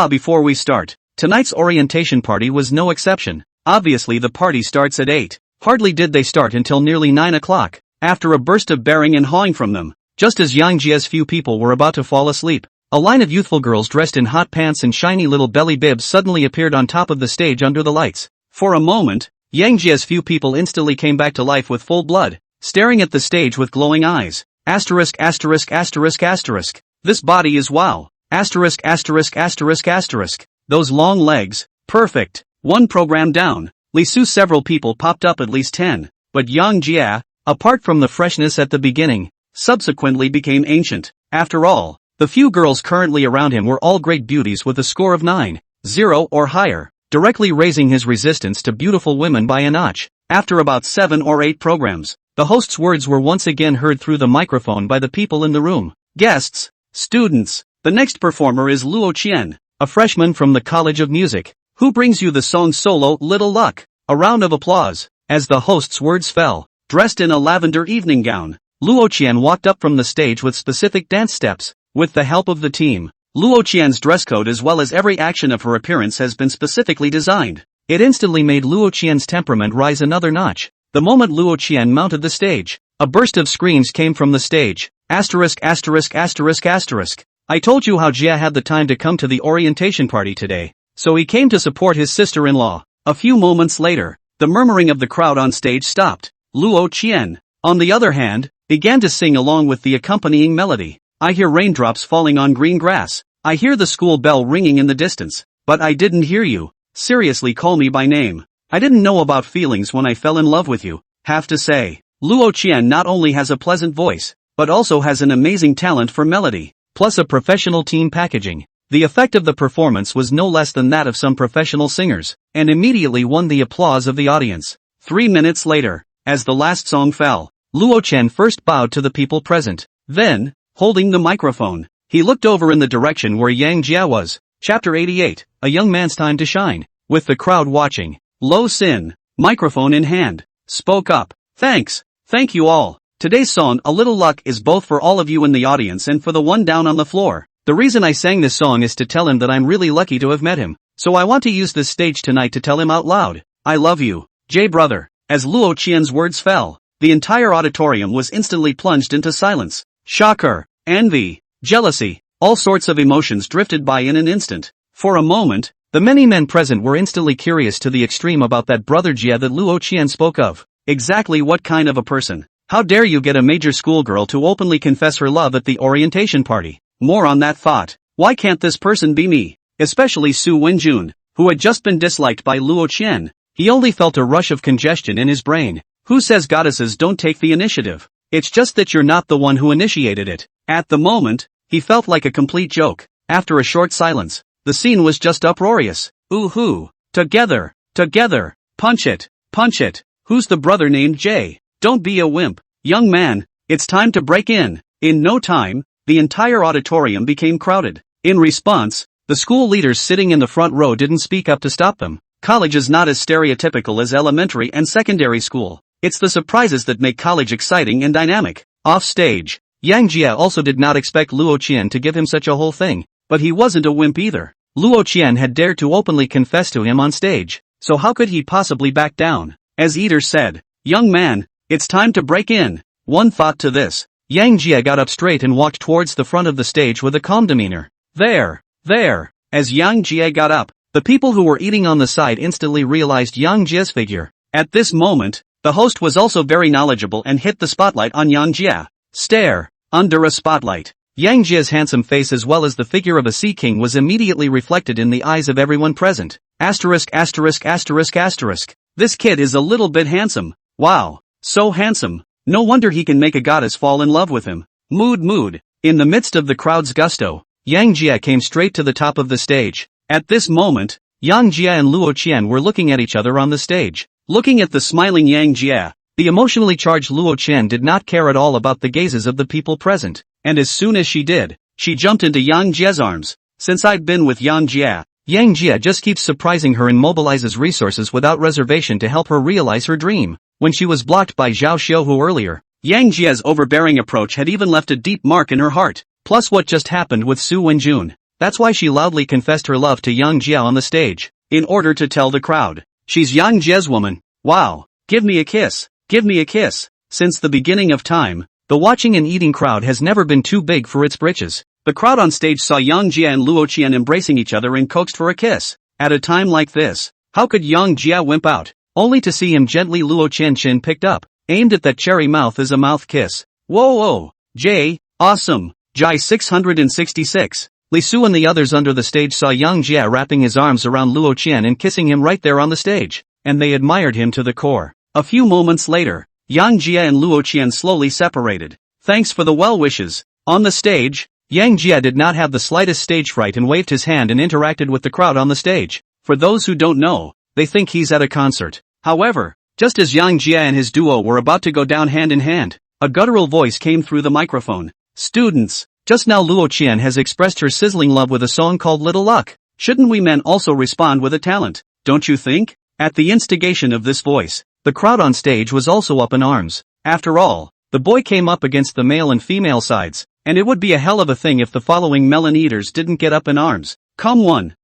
before we start. Tonight's orientation party was no exception. Obviously the party starts at 8. Hardly did they start until nearly 9 o'clock. After a burst of bearing and hawing from them, just as Yang Jia's few people were about to fall asleep, a line of youthful girls dressed in hot pants and shiny little belly bibs suddenly appeared on top of the stage under the lights. For a moment, Yang Jia's few people instantly came back to life with full blood, staring at the stage with glowing eyes. Asterisk. This body is wow. Asterisk. Those long legs, perfect. One program down, Li Su several people popped up at least 10, but Yang Jia, apart from the freshness at the beginning, subsequently became ancient. After all, the few girls currently around him were all great beauties with a score of 9.0 or higher, directly raising his resistance to beautiful women by a notch. After about 7 or 8 programs, the host's words were once again heard through the microphone by the people in the room. Guests, students, the next performer is Luo Qian, a freshman from the College of Music, who brings you the song solo Little Luck. A round of applause. As the host's words fell, dressed in a lavender evening gown, Luo Qian walked up from the stage with specific dance steps. With the help of the team, Luo Qian's dress code as well as every action of her appearance has been specifically designed. It instantly made Luo Qian's temperament rise another notch. The moment Luo Qian mounted the stage, a burst of screams came from the stage. Asterisk. I told you how Jia had the time to come to the orientation party today, so he came to support his sister-in-law. A few moments later, the murmuring of the crowd on stage stopped. Luo Qian, on the other hand, began to sing along with the accompanying melody. I hear raindrops falling on green grass. I hear the school bell ringing in the distance. But I didn't hear you. Seriously, call me by name. I didn't know about feelings when I fell in love with you. Have to say, Luo Qian not only has a pleasant voice, but also has an amazing talent for melody, plus a professional team packaging. The effect of the performance was no less than that of some professional singers, and immediately won the applause of the audience. 3 minutes later, as the last song fell, Luo Qian first bowed to the people present. Then, holding the microphone, he looked over in the direction where Yang Jia was. Chapter 88, A Young Man's Time to Shine. With the crowd watching, Lo Xin, microphone in hand, spoke up. Thank you all. Today's song, A Little Luck, is both for all of you in the audience and for the one down on the floor. The reason I sang this song is to tell him that I'm really lucky to have met him. So I want to use this stage tonight to tell him out loud, I love you, Jay brother. As Luo Qian's words fell, the entire auditorium was instantly plunged into silence. shocker, envy, jealousy, all sorts of emotions drifted by in an instant. For a moment, the many men present were instantly curious to the extreme about that brother Jia that Luo Qian spoke of. Exactly what kind of a person? How dare you get a major schoolgirl to openly confess her love at the orientation party? More on that thought. Why can't this person be me? Especially Su Wenjun, who had just been disliked by Luo Qian. He only felt a rush of congestion in his brain. Who says goddesses don't take the initiative? It's just that you're not the one who initiated it. At the moment, he felt like a complete joke. After a short silence, the scene was just uproarious. Ooh-hoo. Together. Together. Punch it. Punch it. Who's the brother named Jay? Don't be a wimp. Young man, it's time to break in. In no time, the entire auditorium became crowded. In response, the school leaders sitting in the front row didn't speak up to stop them. College is not as stereotypical as elementary and secondary school. It's the surprises that make college exciting and dynamic. Off stage, Yang Jia also did not expect Luo Qian to give him such a whole thing, but he wasn't a wimp either. Luo Qian had dared to openly confess to him on stage, so how could he possibly back down? As Eater said, young man, it's time to break in. One thought to this. Yang Jia got up straight and walked towards the front of the stage with a calm demeanor. There. As Yang Jia got up, the people who were eating on the side instantly realized Yang Jia's figure. At this moment, the host was also very knowledgeable and hit the spotlight on Yang Jia. Stare. Under a spotlight. Yang Jia's handsome face as well as the figure of a sea king was immediately reflected in the eyes of everyone present. Asterisk. This kid is a little bit handsome. Wow. So handsome. No wonder he can make a goddess fall in love with him. Mood. In the midst of the crowd's gusto, Yang Jia came straight to the top of the stage. At this moment, Yang Jia and Luo Qian were looking at each other on the stage. Looking at the smiling Yang Jia, the emotionally charged Luo Qian did not care at all about the gazes of the people present, and as soon as she did, she jumped into Yang Jia's arms. Since I've been with Yang Jia just keeps surprising her and mobilizes resources without reservation to help her realize her dream. When she was blocked by Zhao Xiuhu earlier, Yang Jia's overbearing approach had even left a deep mark in her heart, plus what just happened with Su Wenjun. That's why she loudly confessed her love to Yang Jia on the stage, in order to tell the crowd, she's Yang Jia's woman. Wow, give me a kiss. Since the beginning of time, the watching and eating crowd has never been too big for its britches. The crowd on stage saw Yang Jia and Luo Qian embracing each other and coaxed for a kiss. At a time like this, how could Yang Jia wimp out? Only to see him gently Luo Qian chin picked up, aimed at that cherry mouth as a mouth kiss. Whoa, Jay, awesome. Jai 666. Li Su and the others under the stage saw Yang Jia wrapping his arms around Luo Qian and kissing him right there on the stage, and they admired him to the core. A few moments later, Yang Jia and Luo Qian slowly separated. Thanks for the well wishes. On the stage, Yang Jia did not have the slightest stage fright and waved his hand and interacted with the crowd on the stage. For those who don't know, they think he's at a concert. However, just as Yang Jia and his duo were about to go down hand in hand, a guttural voice came through the microphone. Students, just now Luo Qian has expressed her sizzling love with a song called Little Luck. Shouldn't we men also respond with a talent, don't you think? At the instigation of this voice, the crowd on stage was also up in arms. After all, the boy came up against the male and female sides, and it would be a hell of a thing if the following melon eaters didn't get up in arms. Come one.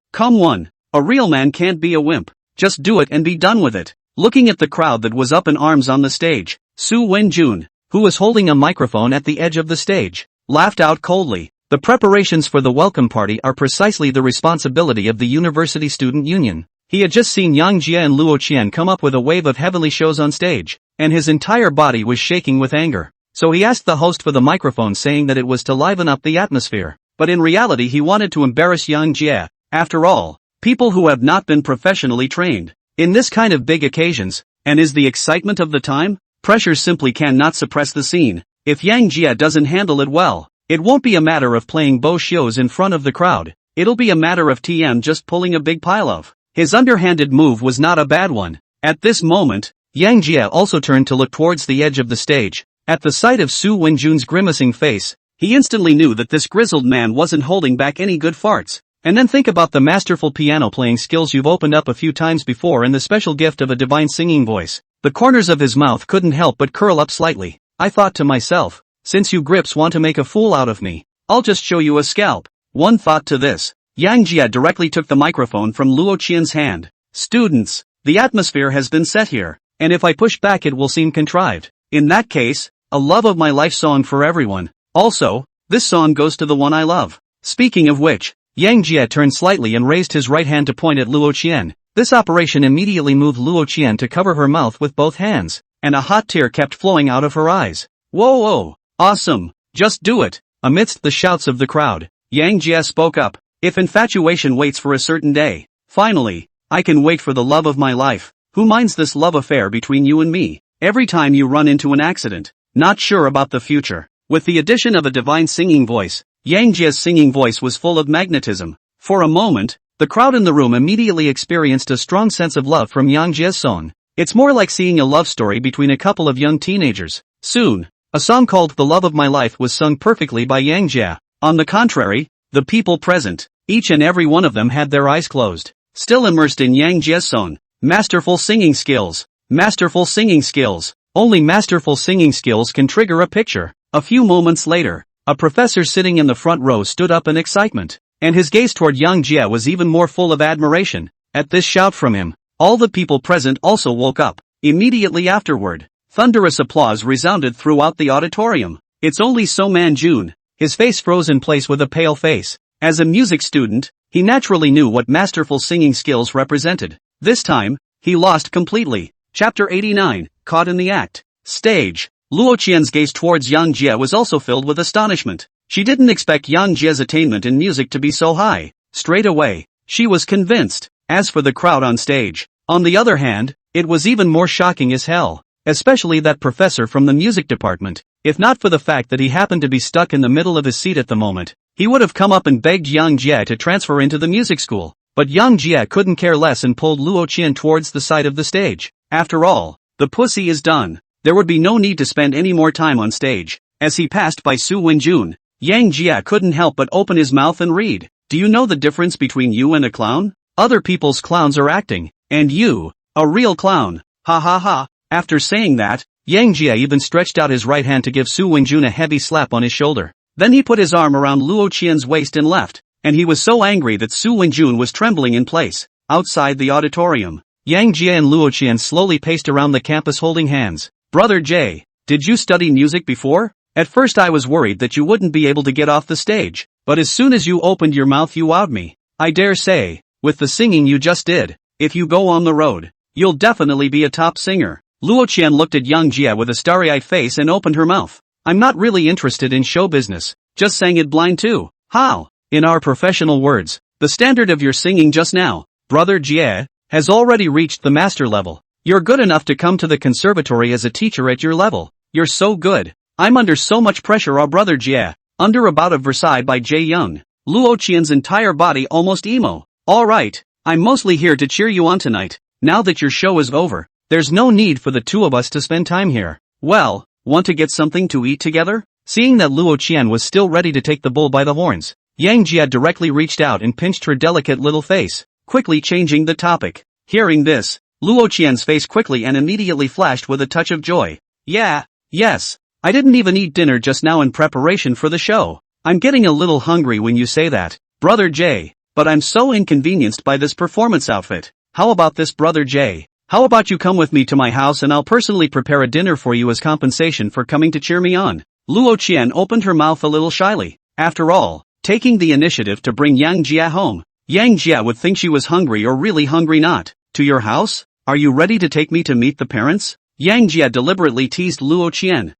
A real man can't be a wimp. Just do it and be done with it. Looking at the crowd that was up in arms on the stage, Su Wenjun, who was holding a microphone at the edge of the stage, laughed out coldly. The preparations for the welcome party are precisely the responsibility of the University Student Union. He had just seen Yang Jia and Luo Qian come up with a wave of heavenly shows on stage, and his entire body was shaking with anger. So he asked the host for the microphone saying that it was to liven up the atmosphere, but in reality he wanted to embarrass Yang Jia. After all, people who have not been professionally trained in this kind of big occasions, and is the excitement of the time, pressure simply cannot suppress the scene. If Yang Jia doesn't handle it well, it won't be a matter of playing beaux shows in front of the crowd, it'll be a matter of TM just pulling a big pile of. His underhanded move was not a bad one. At this moment, Yang Jia also turned to look towards the edge of the stage. At the sight of Su Wenjun's grimacing face, he instantly knew that this grizzled man wasn't holding back any good farts. And then think about the masterful piano-playing skills you've opened up a few times before and the special gift of a divine singing voice. The corners of his mouth couldn't help but curl up slightly. I thought to myself, since you grips want to make a fool out of me, I'll just show you a scalp. One thought to this. Yang Jia directly took the microphone from Luo Qian's hand. Students, the atmosphere has been set here, and if I push back it will seem contrived. In that case, a love of my life song for everyone. Also, this song goes to the one I love. Speaking of which, Yang Jie turned slightly and raised his right hand to point at Luo Qian. This operation immediately moved Luo Qian to cover her mouth with both hands, and a hot tear kept flowing out of her eyes. Whoa, awesome, just do it. Amidst the shouts of the crowd, Yang Jie spoke up. If infatuation waits for a certain day, finally, I can wait for the love of my life. Who minds this love affair between you and me? Every time you run into an accident, not sure about the future. With the addition of a divine singing voice, Yang Jie's singing voice was full of magnetism. For a moment, the crowd in the room immediately experienced a strong sense of love from Yang Jie's song. It's more like seeing a love story between a couple of young teenagers. Soon, a song called The Love of My Life was sung perfectly by Yang Jie. On the contrary, the people present, each and every one of them had their eyes closed, still immersed in Yang Jie's song. Masterful singing skills. Masterful singing skills. Only masterful singing skills can trigger a picture. A few moments later, a professor sitting in the front row stood up in excitement, and his gaze toward Yang Jie was even more full of admiration. At this shout from him, all the people present also woke up. Immediately afterward, thunderous applause resounded throughout the auditorium. It's only so Man Jun. His face froze in place with a pale face. As a music student, he naturally knew what masterful singing skills represented. This time, he lost completely. Chapter 89, Caught in the Act. Stage. Luo Qian's gaze towards Yang Jie was also filled with astonishment. She didn't expect Yang Jie's attainment in music to be so high. Straight away, she was convinced. As for the crowd on stage, on the other hand, it was even more shocking as hell. Especially that professor from the music department. If not for the fact that he happened to be stuck in the middle of his seat at the moment, he would have come up and begged Yang Jie to transfer into the music school. But Yang Jie couldn't care less and pulled Luo Qian towards the side of the stage. After all, the pussy is done. There would be no need to spend any more time on stage. As he passed by Su Wenjun, Yang Jie couldn't help but open his mouth and read. Do you know the difference between you and a clown? Other people's clowns are acting, and you, a real clown. Ha ha ha. After saying that, Yang Jie even stretched out his right hand to give Su Wenjun a heavy slap on his shoulder. Then he put his arm around Luo Qian's waist and left, and he was so angry that Su Wenjun was trembling in place. Outside the auditorium, Yang Jie and Luo Qian slowly paced around the campus holding hands. Brother Jie, did you study music before? At first I was worried that you wouldn't be able to get off the stage, but as soon as you opened your mouth you wowed me. I dare say, with the singing you just did, if you go on the road, you'll definitely be a top singer. Luo Qian looked at Yang Jie with a starry-eyed face and opened her mouth. I'm not really interested in show business, just sang it blind too. How? In our professional words, the standard of your singing just now, Brother Jie, has already reached the master level. You're good enough to come to the conservatory as a teacher at your level. You're so good. I'm under so much pressure. Our Brother Jie, under a bout of Versailles by Jae Young. Luo Qian's entire body almost emo. Alright, I'm mostly here to cheer you on tonight. Now that your show is over, there's no need for the two of us to spend time here. Well, want to get something to eat together? Seeing that Luo Qian was still ready to take the bull by the horns, Yang Jie directly reached out and pinched her delicate little face, quickly changing the topic. Hearing this, Luo Qian's face quickly and immediately flashed with a touch of joy. Yes. I didn't even eat dinner just now in preparation for the show. I'm getting a little hungry when you say that, Brother Jie, but I'm so inconvenienced by this performance outfit. How about this, Brother Jie? How about you come with me to my house and I'll personally prepare a dinner for you as compensation for coming to cheer me on? Luo Qian opened her mouth a little shyly. After all, taking the initiative to bring Yang Jie home, Yang Jie would think she was hungry or really hungry. Not to your house? Are you ready to take me to meet the parents? Yang Jie deliberately teased Luo Qian.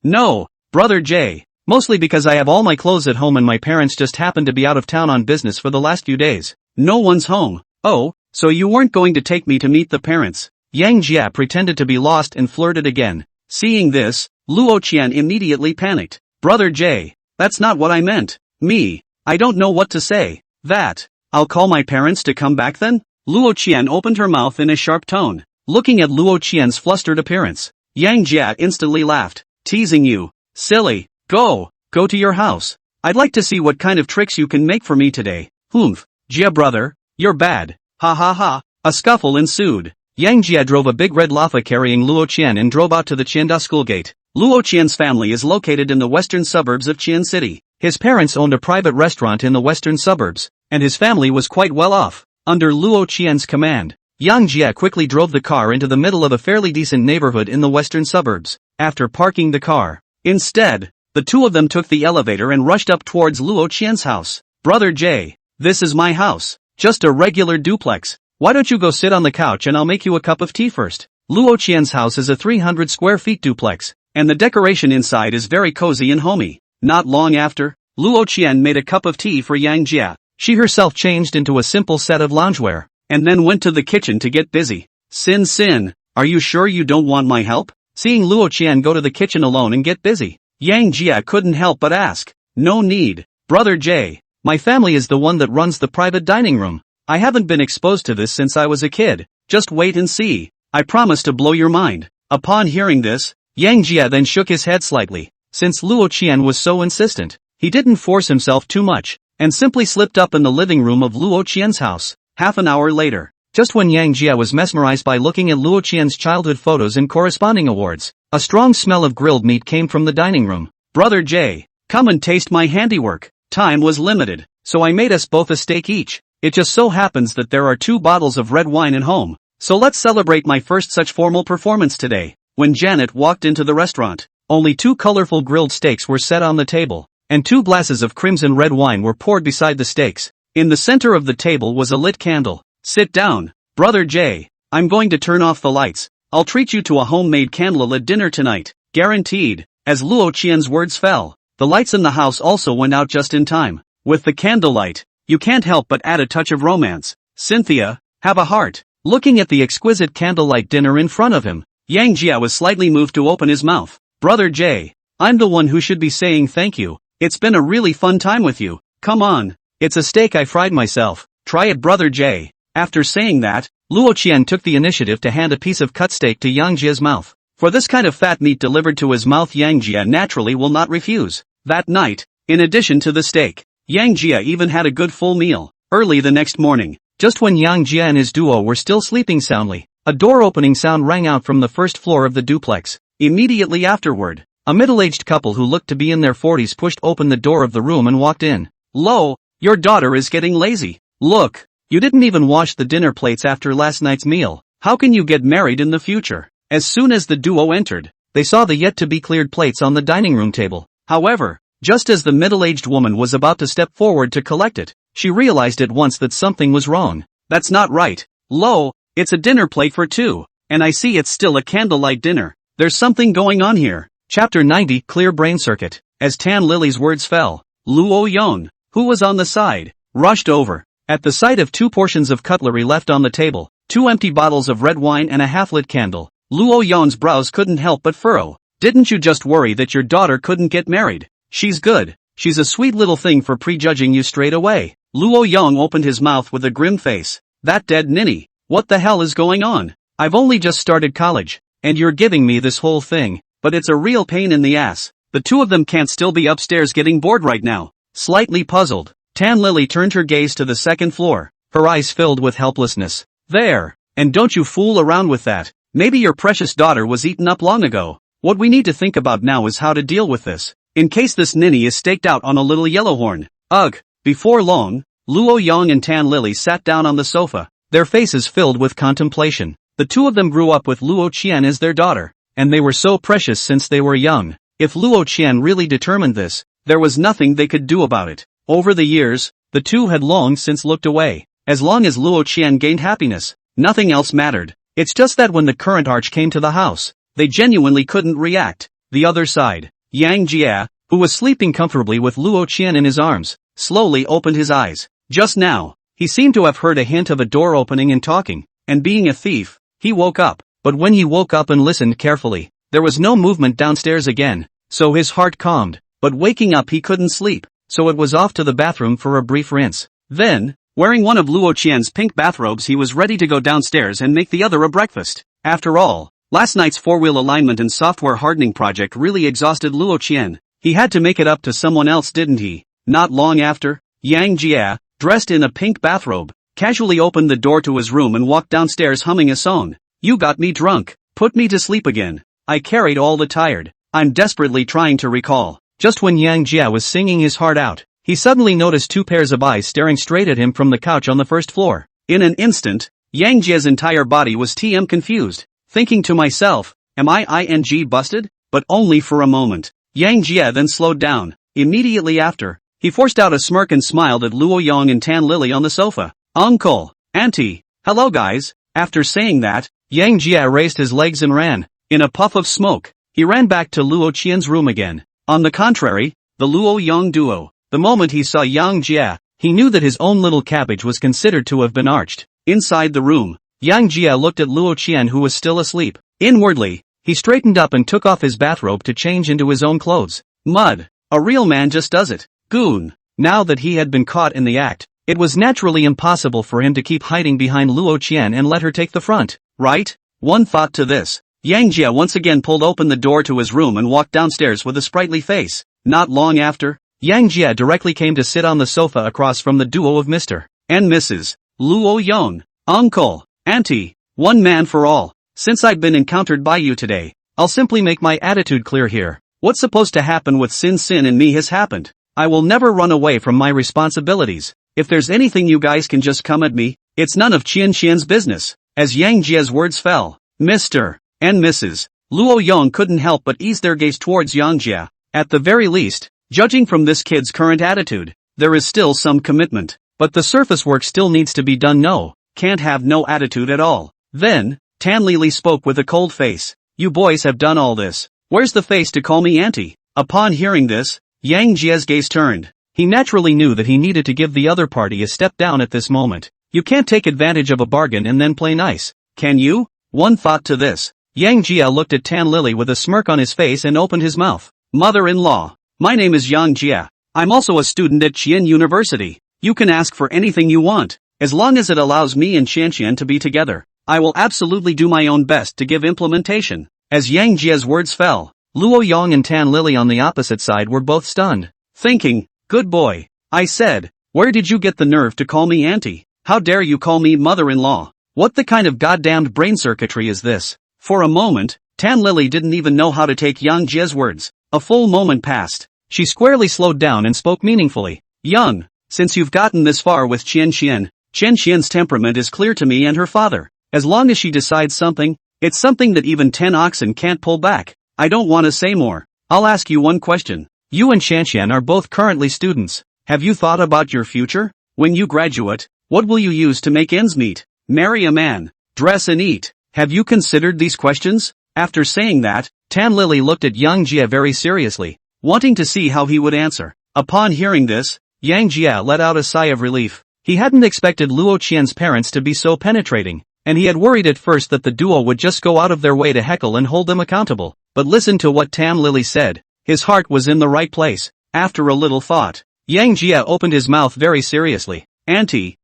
No, Brother Jie. Mostly because I have all my clothes at home and my parents just happen to be out of town on business for the last few days. No one's home. Oh, so you weren't going to take me to meet the parents? Yang Jie pretended to be lost and flirted again. Seeing this, Luo Qian immediately panicked. Brother Jie, that's not what I meant. I don't know what to say. I'll call my parents to come back then? Luo Qian opened her mouth in a sharp tone. Looking at Luo Qian's flustered appearance, Yang Jie instantly laughed. Teasing you? Silly. Go to your house. I'd like to see what kind of tricks you can make for me today. Humph. Jie brother, you're bad. Ha ha ha. A scuffle ensued. Yang Jie drove a big red Lafa carrying Luo Qian and drove out to the Qianda school gate. Luo Qian's family is located in the western suburbs of Qian City. His parents owned a private restaurant in the western suburbs, and his family was quite well off. Under Luo Qian's command, Yang Jie quickly drove the car into the middle of a fairly decent neighborhood in the western suburbs. After parking the car, instead, the two of them took the elevator and rushed up towards Luo Qian's house. Brother Jay, this is my house. Just a regular duplex. Why don't you go sit on the couch and I'll make you a cup of tea first? Luo Qian's house is a 300 square feet duplex, and the decoration inside is very cozy and homey. Not long after, Luo Qian made a cup of tea for Yang Jia. She herself changed into a simple set of loungewear, and then went to the kitchen to get busy. Sin, are you sure you don't want my help? Seeing Luo Qian go to the kitchen alone and get busy, Yang Jia couldn't help but ask. No need, Brother Jay. My family is the one that runs the private dining room. I haven't been exposed to this since I was a kid. Just wait and see. I promise to blow your mind. Upon hearing this, Yang Jia then shook his head slightly. Since Luo Qian was so insistent, he didn't force himself too much, and simply slipped up in the living room of Luo Qian's house. Half an hour later, just when Yang Jia was mesmerized by looking at Luo Qian's childhood photos and corresponding awards, a strong smell of grilled meat came from the dining room. Brother Jay, come and taste my handiwork. Time was limited, so I made us both a steak each. It just so happens that there are 2 bottles of red wine at home, so let's celebrate my first such formal performance today. When Janet walked into the restaurant, only 2 colorful grilled steaks were set on the table, and 2 glasses of crimson red wine were poured beside the steaks. In the center of the table was a lit candle. Sit down, Brother Jay. I'm going to turn off the lights. I'll treat you to a homemade candlelit dinner tonight. Guaranteed. As Luo Qian's words fell, the lights in the house also went out just in time. With the candlelight, you can't help but add a touch of romance. Cynthia, have a heart. Looking at the exquisite candlelight dinner in front of him, Yang Jia was slightly moved to open his mouth. Brother Jay, I'm the one who should be saying thank you. It's been a really fun time with you. Come on. It's a steak I fried myself. Try it, Brother Jay. After saying that, Luo Qian took the initiative to hand a piece of cut steak to Yang Jia's mouth. For this kind of fat meat delivered to his mouth, Yang Jia naturally will not refuse. That night, in addition to the steak, Yang Jia even had a good full meal. Early the next morning, just when Yang Jia and his duo were still sleeping soundly, a door opening sound rang out from the first floor of the duplex. Immediately afterward, a middle-aged couple who looked to be in their 40s pushed open the door of the room and walked in. Lo, your daughter is getting lazy. Look, you didn't even wash the dinner plates after last night's meal. How can you get married in the future? As soon as the duo entered, they saw the yet-to-be-cleared plates on the dining room table. However, just as the middle-aged woman was about to step forward to collect it, she realized at once that something was wrong. That's not right. Lo, it's a dinner plate for 2, and I see it's still a candlelight dinner. There's something going on here. Chapter 90, Clear Brain Circuit. As Tan Lily's words fell, Luo Yong, who was on the side, rushed over. At the sight of 2 portions of cutlery left on the table, 2 empty bottles of red wine and a half-lit candle, Luo Yong's brows couldn't help but furrow. Didn't you just worry that your daughter couldn't get married? She's good. She's a sweet little thing for prejudging you straight away. Luo Yong opened his mouth with a grim face. That dead ninny. What the hell is going on? I've only just started college, and you're giving me this whole thing, but it's a real pain in the ass. The 2 of them can't still be upstairs getting bored right now. Slightly puzzled, Tan Lily turned her gaze to the second floor, her eyes filled with helplessness. There, and don't you fool around with that. Maybe your precious daughter was eaten up long ago. What we need to think about now is how to deal with this, in case this ninny is staked out on a little yellowhorn. Ugh. Before long, Luo Yong and Tan Lily sat down on the sofa, their faces filled with contemplation. The 2 of them grew up with Luo Qian as their daughter, and they were so precious since they were young. If Luo Qian really determined this, there was nothing they could do about it. Over the years, the 2 had long since looked away. As long as Luo Qian gained happiness, nothing else mattered. It's just that when the current arch came to the house, they genuinely couldn't react. The other side, Yang Jia, who was sleeping comfortably with Luo Qian in his arms, slowly opened his eyes. Just now, he seemed to have heard a hint of a door opening and talking, and being a thief, he woke up. But when he woke up and listened carefully, there was no movement downstairs again, so his heart calmed. But waking up he couldn't sleep, so it was off to the bathroom for a brief rinse. Then, wearing one of Luo Qian's pink bathrobes, he was ready to go downstairs and make the other a breakfast. After all, last night's 4-wheel alignment and software hardening project really exhausted Luo Qian. He had to make it up to someone else, didn't he? Not long after, Yang Jia, dressed in a pink bathrobe, casually opened the door to his room and walked downstairs humming a song. You got me drunk, put me to sleep again. I carried all the tired. I'm desperately trying to recall. Just when Yang Jia was singing his heart out, he suddenly noticed 2 pairs of eyes staring straight at him from the couch on the first floor. In an instant, Yang Jia's entire body was confused, thinking to myself, am I ing busted? But only for a moment. Yang Jie then slowed down. Immediately after, he forced out a smirk and smiled at Luo Yong and Tan Lily on the sofa. Uncle, auntie, hello guys. After saying that, Yang Jie raised his legs and ran. In a puff of smoke, he ran back to Luo Qian's room again. On the contrary, the Luo Yong duo, the moment he saw Yang Jie, he knew that his own little cabbage was considered to have been arched. Inside the room, Yang Jie looked at Luo Qian who was still asleep. Inwardly, he straightened up and took off his bathrobe to change into his own clothes. Mud. A real man just does it. Goon. Now that he had been caught in the act, it was naturally impossible for him to keep hiding behind Luo Qian and let her take the front, right? One thought to this. Yang Jie once again pulled open the door to his room and walked downstairs with a sprightly face. Not long after, Yang Jie directly came to sit on the sofa across from the duo of Mr. and Mrs. Luo Yong. Uncle, auntie, one man for all. Since I've been encountered by you today, I'll simply make my attitude clear here. What's supposed to happen with Sin and me has happened. I will never run away from my responsibilities. If there's anything you guys can just come at me, it's none of Qian's business. As Yang Jie's words fell, Mr. and Mrs. Luo Yong couldn't help but ease their gaze towards Yang Jie. At the very least, judging from this kid's current attitude, there is still some commitment. But the surface work still needs to be done. No, can't have no attitude at all. Then, Tan Lili spoke with a cold face. You boys have done all this. Where's the face to call me auntie? Upon hearing this, Yang Jie's gaze turned. He naturally knew that he needed to give the other party a step down at this moment. You can't take advantage of a bargain and then play nice, can you? One thought to this. Yang Jie looked at Tan Lili with a smirk on his face and opened his mouth. Mother-in-law, my name is Yang Jie. I'm also a student at Qian University. You can ask for anything you want, as long as it allows me and Qian to be together. I will absolutely do my own best to give implementation. As Yang Jie's words fell, Luo Yong and Tan Lili on the opposite side were both stunned, thinking, good boy. I said, where did you get the nerve to call me auntie? How dare you call me mother-in-law? What the kind of goddamned brain circuitry is this? For a moment, Tan Lili didn't even know how to take Yang Jie's words. A full moment passed. She squarely slowed down and spoke meaningfully. Young, since you've gotten this far with Qian's temperament is clear to me and her father. As long as she decides something, it's something that even 10 oxen can't pull back. I don't want to say more. I'll ask you one question. You and Qian are both currently students. Have you thought about your future? When you graduate, what will you use to make ends meet? Marry a man, dress and eat. Have you considered these questions? After saying that, Tan Lili looked at Yang Jie very seriously, wanting to see how he would answer. Upon hearing this, Yang Jie let out a sigh of relief. He hadn't expected Luo Qian's parents to be so penetrating, and he had worried at first that the duo would just go out of their way to heckle and hold them accountable. But listen to what Tan Lili said. His heart was in the right place. After a little thought, Yang Jie opened his mouth very seriously. Auntie,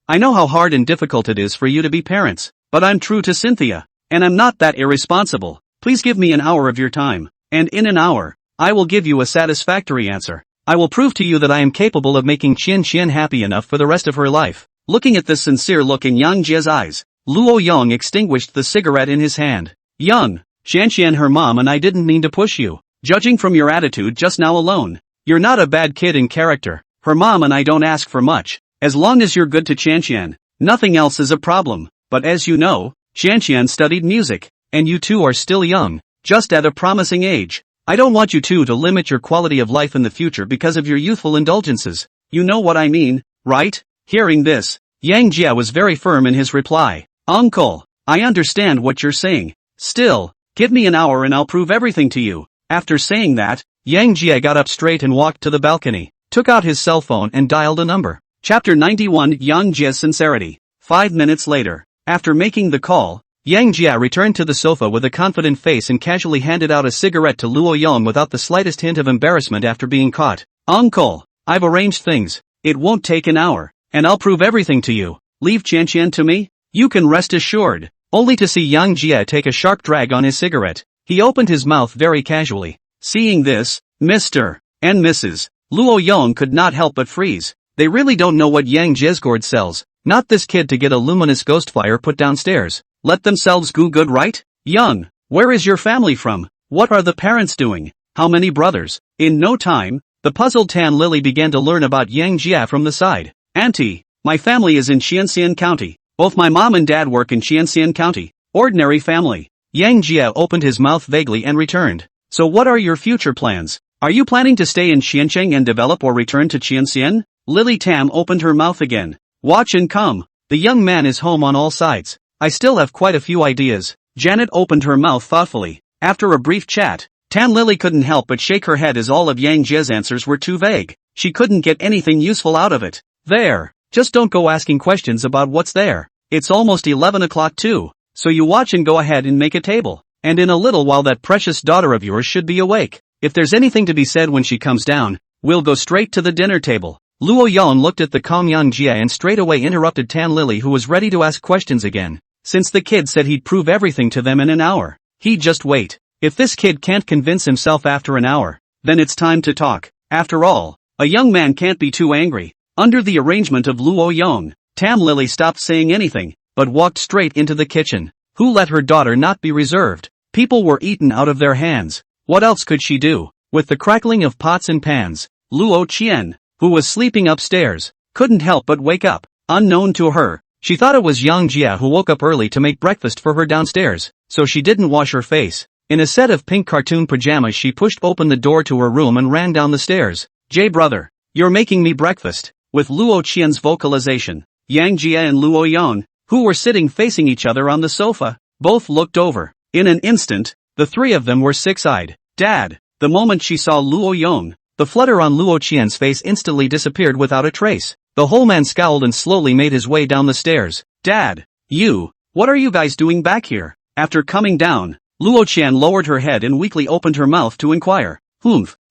I know how hard and difficult it is for you to be parents, but I'm true to Cynthia, and I'm not that irresponsible. Please give me an hour of your time, and in an hour, I will give you a satisfactory answer. I will prove to you that I am capable of making Qian happy enough for the rest of her life. Looking at this sincere look in Yang Jie's eyes, Luo Yong extinguished the cigarette in his hand. Young, Qian, her mom and I didn't mean to push you. Judging from your attitude just now alone, you're not a bad kid in character. Her mom and I don't ask for much. As long as you're good to Qian, nothing else is a problem. But as you know, Qian studied music, and you two are still young, just at a promising age. I don't want you two to limit your quality of life in the future because of your youthful indulgences. You know what I mean, right? Hearing this, Yang Jie was very firm in his reply. Uncle, I understand what you're saying. Still, give me an hour and I'll prove everything to you. After saying that, Yang Jie got up straight and walked to the balcony, took out his cell phone and dialed a number. Chapter 91 Yang Jie's Sincerity. 5 minutes later, after making the call, Yang Jie returned to the sofa with a confident face and casually handed out a cigarette to Luo Yong without the slightest hint of embarrassment after being caught. Uncle, I've arranged things. It won't take an hour, and I'll prove everything to you. Leave Qian to me? You can rest assured. Only to see Yang Jie take a sharp drag on his cigarette, he opened his mouth very casually. Seeing this, Mr. and Mrs. Luo Yong could not help but freeze. They really don't know what Yang Jie's gourd sells. Not this kid to get a luminous ghost fire put downstairs. Let themselves go good, right? Young, where is your family from? What are the parents doing? How many brothers? In no time, the puzzled Tan Lili began to learn about Yang Jie from the side. Auntie, my family is in Qianxian County. Both my mom and dad work in Qianxian County. Ordinary family. Yang Jie opened his mouth vaguely and returned. So what are your future plans? Are you planning to stay in Xiancheng and develop or return to Qianxian? Lily Tam opened her mouth again. Watch and come. The young man is home on all sides. I still have quite a few ideas. Janet opened her mouth thoughtfully. After a brief chat, Tan Lily couldn't help but shake her head as all of Yang Jie's answers were too vague. She couldn't get anything useful out of it. There. Just don't go asking questions about what's there. It's almost 11 o'clock too. So you watch and go ahead and make a table. And in a little while that precious daughter of yours should be awake. If there's anything to be said when she comes down, we'll go straight to the dinner table. Luo Yan looked at the calm Yang Jie and straight away interrupted Tan Lily, who was ready to ask questions again. Since the kid said he'd prove everything to them in an hour, he'd just wait. If this kid can't convince himself after an hour, then it's time to talk. After all, a young man can't be too angry. Under the arrangement of Luo Yong, Tam Lily stopped saying anything, but walked straight into the kitchen. Who let her daughter not be reserved? People were eaten out of their hands. What else could she do? With the crackling of pots and pans, Luo Qian, who was sleeping upstairs, couldn't help but wake up. Unknown to her, she thought it was Yang Jia who woke up early to make breakfast for her downstairs, so she didn't wash her face. In a set of pink cartoon pajamas she pushed open the door to her room and ran down the stairs. Jay brother, you're making me breakfast. With Luo Qian's vocalization, Yang Jia and Luo Yang, who were sitting facing each other on the sofa, both looked over. In an instant, the three of them were six-eyed. Dad! The moment she saw Luo Yang, the flutter on Luo Qian's face instantly disappeared without a trace. The whole man scowled and slowly made his way down the stairs. Dad! What are you guys doing back here? After coming down, Luo Qian lowered her head and weakly opened her mouth to inquire.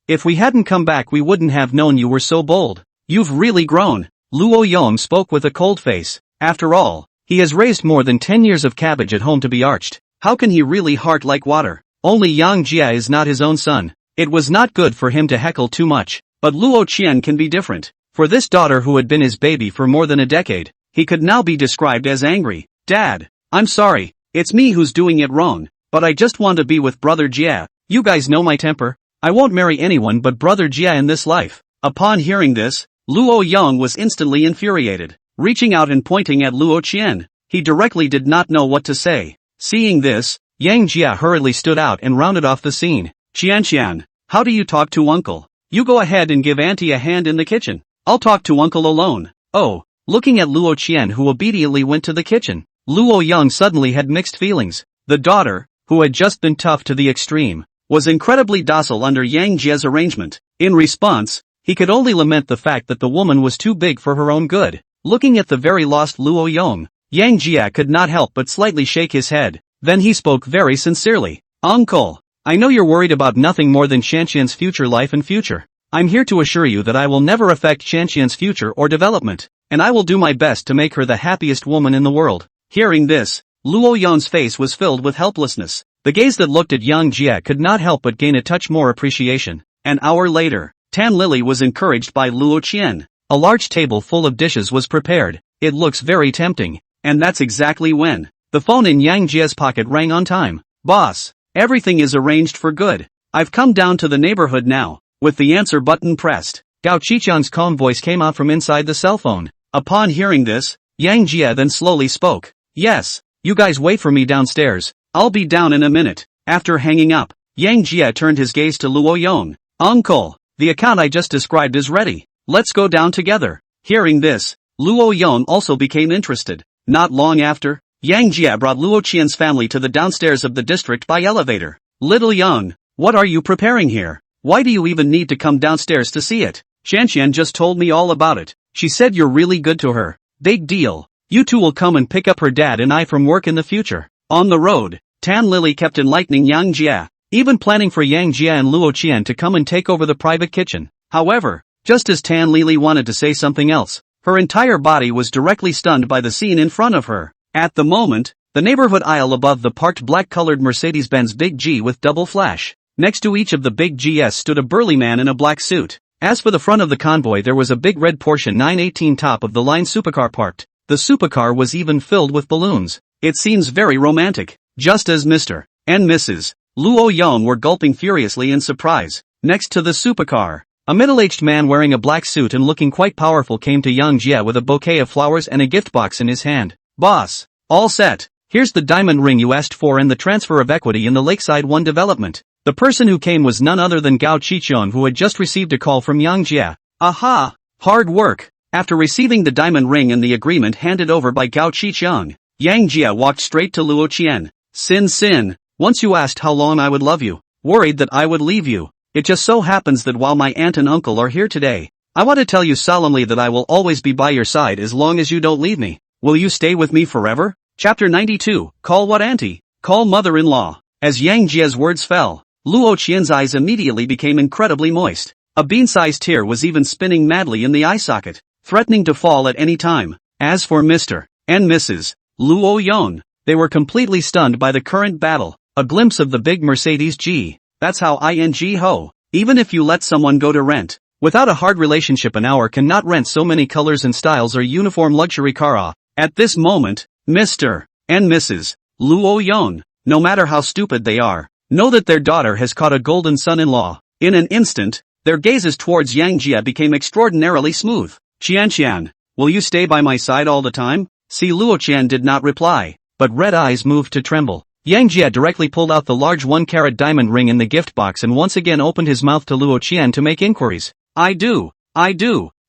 If we hadn't come back we wouldn't have known you were so bold. You've really grown. Luo Yang spoke with a cold face. After all, he has raised more than 10 years of cabbage at home to be arched. How can he really heart like water? Only Yang Jia is not his own son. It was not good for him to heckle too much. But Luo Qian can be different. For this daughter who had been his baby for more than a decade, he could now be described as angry. Dad, I'm sorry, it's me who's doing it wrong, but I just want to be with brother Jia. You guys know my temper. I won't marry anyone but brother Jia in this life. Upon hearing this, Luo Yang was instantly infuriated. Reaching out and pointing at Luo Qian, he directly did not know what to say. Seeing this, Yang Jia hurriedly stood out and rounded off the scene. Qian, how do you talk to uncle? You go ahead and give auntie a hand in the kitchen. I'll talk to uncle alone. Oh, looking at Luo Qian, who obediently went to the kitchen, Luo Yang suddenly had mixed feelings. The daughter, who had just been tough to the extreme, was incredibly docile under Yang Jia's arrangement. In response, he could only lament the fact that the woman was too big for her own good. Looking at the very lost Luo Yang, Yang Jia could not help but slightly shake his head. Then he spoke very sincerely. Uncle, I know you're worried about nothing more than Qianxian's future life and future. I'm here to assure you that I will never affect Qianxian's future or development, and I will do my best to make her the happiest woman in the world. Hearing this, Luo Yang's face was filled with helplessness. The gaze that looked at Yang Jia could not help but gain a touch more appreciation. An hour later, Tan Lily was encouraged by Luo Qian. A large table full of dishes was prepared. It looks very tempting. And that's exactly when the phone in Yang Jia's pocket rang on time. Boss, everything is arranged for good. I've come down to the neighborhood now. With the answer button pressed, Gao Qiqiang's calm voice came out from inside the cell phone. Upon hearing this, Yang Jia then slowly spoke. Yes, you guys wait for me downstairs. I'll be down in a minute. After hanging up, Yang Jia turned his gaze to Luo Yang. Uncle, the account I just described is ready. Let's go down together. Hearing this, Luo Yang also became interested. Not long after, Yang Jia brought Luo Qian's family to the downstairs of the district by elevator. Little Yang, what are you preparing here? Why do you even need to come downstairs to see it? Qianxian just told me all about it. She said you're really good to her. Big deal. You two will come and pick up her dad and I from work in the future. On the road, Tan Lily kept enlightening Yang Jia, even planning for Yang Jia and Luo Qian to come and take over the private kitchen. However, just as Tan Lily wanted to say something else, her entire body was directly stunned by the scene in front of her. At the moment, the neighborhood aisle above the parked black-colored Mercedes-Benz Big G with double flash. Next to each of the Big GS stood a burly man in a black suit. As for the front of the convoy, there was a big red Porsche 918 top-of-the-line supercar parked. The supercar was even filled with balloons. It seems very romantic. Just as Mr. and Mrs. Luo Yang were gulping furiously in surprise, next to the supercar, a middle-aged man wearing a black suit and looking quite powerful came to Yang Jia with a bouquet of flowers and a gift box in his hand. Boss, all set. Here's the diamond ring you asked for and the transfer of equity in the Lakeside 1 development. The person who came was none other than Gao Qiqiang, who had just received a call from Yang Jie. Aha! Hard work! After receiving the diamond ring and the agreement handed over by Gao Qiqiang, Yang Jie walked straight to Luo Qian. Sin, once you asked how long I would love you, worried that I would leave you. It just so happens that while my aunt and uncle are here today, I want to tell you solemnly that I will always be by your side as long as you don't leave me. Will you stay with me forever? Chapter 92, Call what auntie? Call mother-in-law. As Yang Jie's words fell, Luo Qian's eyes immediately became incredibly moist. A bean-sized tear was even spinning madly in the eye socket, threatening to fall at any time. As for Mr. and Mrs. Luo Yon, they were completely stunned by the current battle. A glimpse of the big Mercedes G. That's how ho. Even if you let someone go to rent, without a hard relationship, an hour cannot rent so many colors and styles or uniform luxury car. At this moment, Mr. and Mrs. Luo Yon, no matter how stupid they are, know that their daughter has caught a golden son-in-law. In an instant, their gazes towards Yang Jie became extraordinarily smooth. Qian, will you stay by my side all the time? See, Luo Qian did not reply, but red eyes moved to tremble. Yang Jie directly pulled out the large 1-carat diamond ring in the gift box and once again opened his mouth to Luo Qian to make inquiries. I do.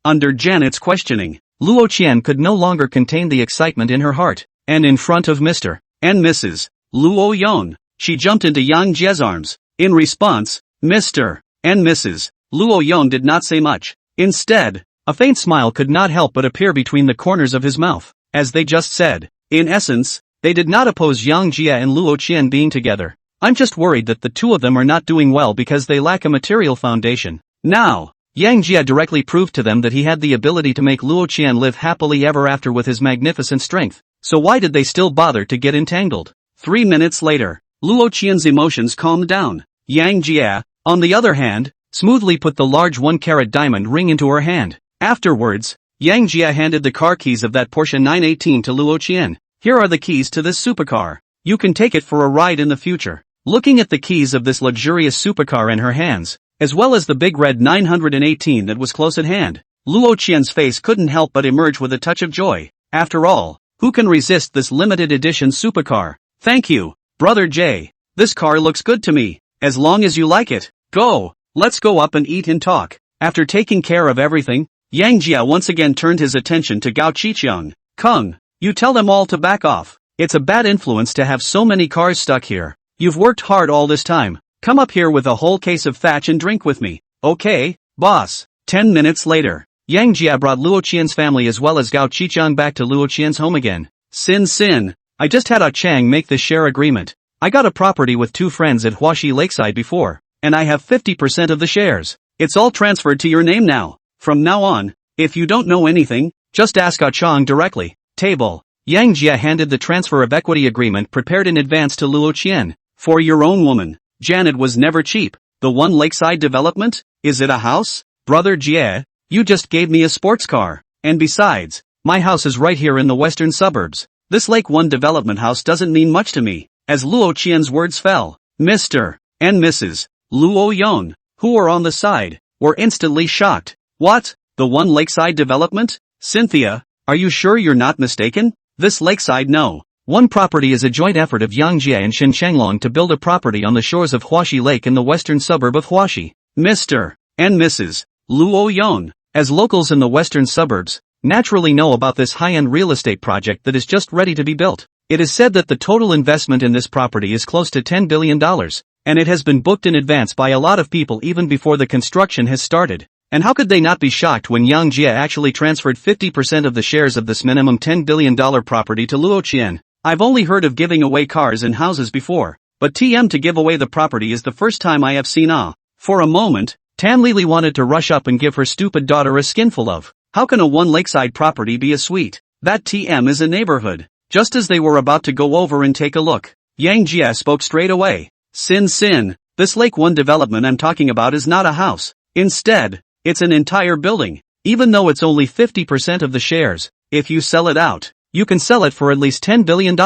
Under Janet's questioning, Luo Qian could no longer contain the excitement in her heart, and in front of Mr. and Mrs. Luo Yon, she jumped into Yang Jie's arms. In response, Mr. and Mrs. Luo Yon did not say much. Instead, a faint smile could not help but appear between the corners of his mouth, as they just said. In essence, they did not oppose Yang Jie and Luo Qian being together. I'm just worried that the two of them are not doing well because they lack a material foundation. Now, Yang Jie directly proved to them that he had the ability to make Luo Qian live happily ever after with his magnificent strength. So why did they still bother to get entangled? 3 minutes later, Luo Qian's emotions calmed down. Yang Jie, on the other hand, smoothly put the large 1-carat diamond ring into her hand. Afterwards, Yang Jie handed the car keys of that Porsche 918 to Luo Qian. Here are the keys to this supercar. You can take it for a ride in the future. Looking at the keys of this luxurious supercar in her hands, as well as the big red 918 that was close at hand, Luo Qian's face couldn't help but emerge with a touch of joy. After all, who can resist this limited edition supercar? Thank you, Brother Jay. This car looks good to me. As long as you like it. Go, let's go up and eat and talk. After taking care of everything, Yang Jie once again turned his attention to Gao Qiqiang. Kung, you tell them all to back off. It's a bad influence to have so many cars stuck here. You've worked hard all this time. Come up here with a whole case of thatch and drink with me. Okay, boss. 10 minutes later, Yang Jie brought Luo Qian's family as well as Gao Qiqiang back to Luo Qian's home again. Sin, I just had a Chang make the share agreement. I got a property with 2 friends at Huaxi Lakeside before, and I have 50% of the shares. It's all transferred to your name now. From now on, if you don't know anything, just ask Ah Chang directly. Table. Yang Jie handed the transfer of equity agreement prepared in advance to Luo Qian. For your own woman. Janet was never cheap. The one lakeside development? Is it a house? Brother Jie, you just gave me a sports car. And besides, my house is right here in the western suburbs. This Lake 1 development house doesn't mean much to me. As Luo Qian's words fell, Mr. and Mrs. Luo Yon, who were on the side, were instantly shocked. What? The one lakeside development? Cynthia, are you sure you're not mistaken? This lakeside no. One property is a joint effort of Yang Jie and Shen Changlong to build a property on the shores of Huaxi Lake in the western suburb of Huaxi. Mr. and Mrs. Luo Yon, as locals in the western suburbs, naturally know about this high-end real estate project that is just ready to be built. It is said that the total investment in this property is close to $10 billion, and it has been booked in advance by a lot of people even before the construction has started. And how could they not be shocked when Yang Jie actually transferred 50% of the shares of this minimum $10 billion property to Luo Qian? I've only heard of giving away cars and houses before, but to give away the property is the first time I have seen. For a moment, Tan Lili wanted to rush up and give her stupid daughter a skinful of. How can a one lakeside property be a suite? That is a neighborhood. Just as they were about to go over and take a look, Yang Jie spoke straight away. Sin, this Lake 1 development I'm talking about is not a house. Instead, it's an entire building. Even though it's only 50% of the shares, if you sell it out, you can sell it for at least $10 billion.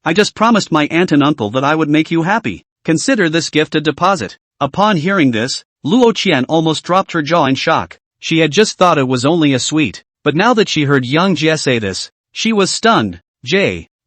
I just promised my aunt and uncle that I would make you happy. Consider this gift a deposit. Upon hearing this, Luo Qian almost dropped her jaw in shock. She had just thought it was only a suite, but now that she heard Yang Jie say this, she was stunned.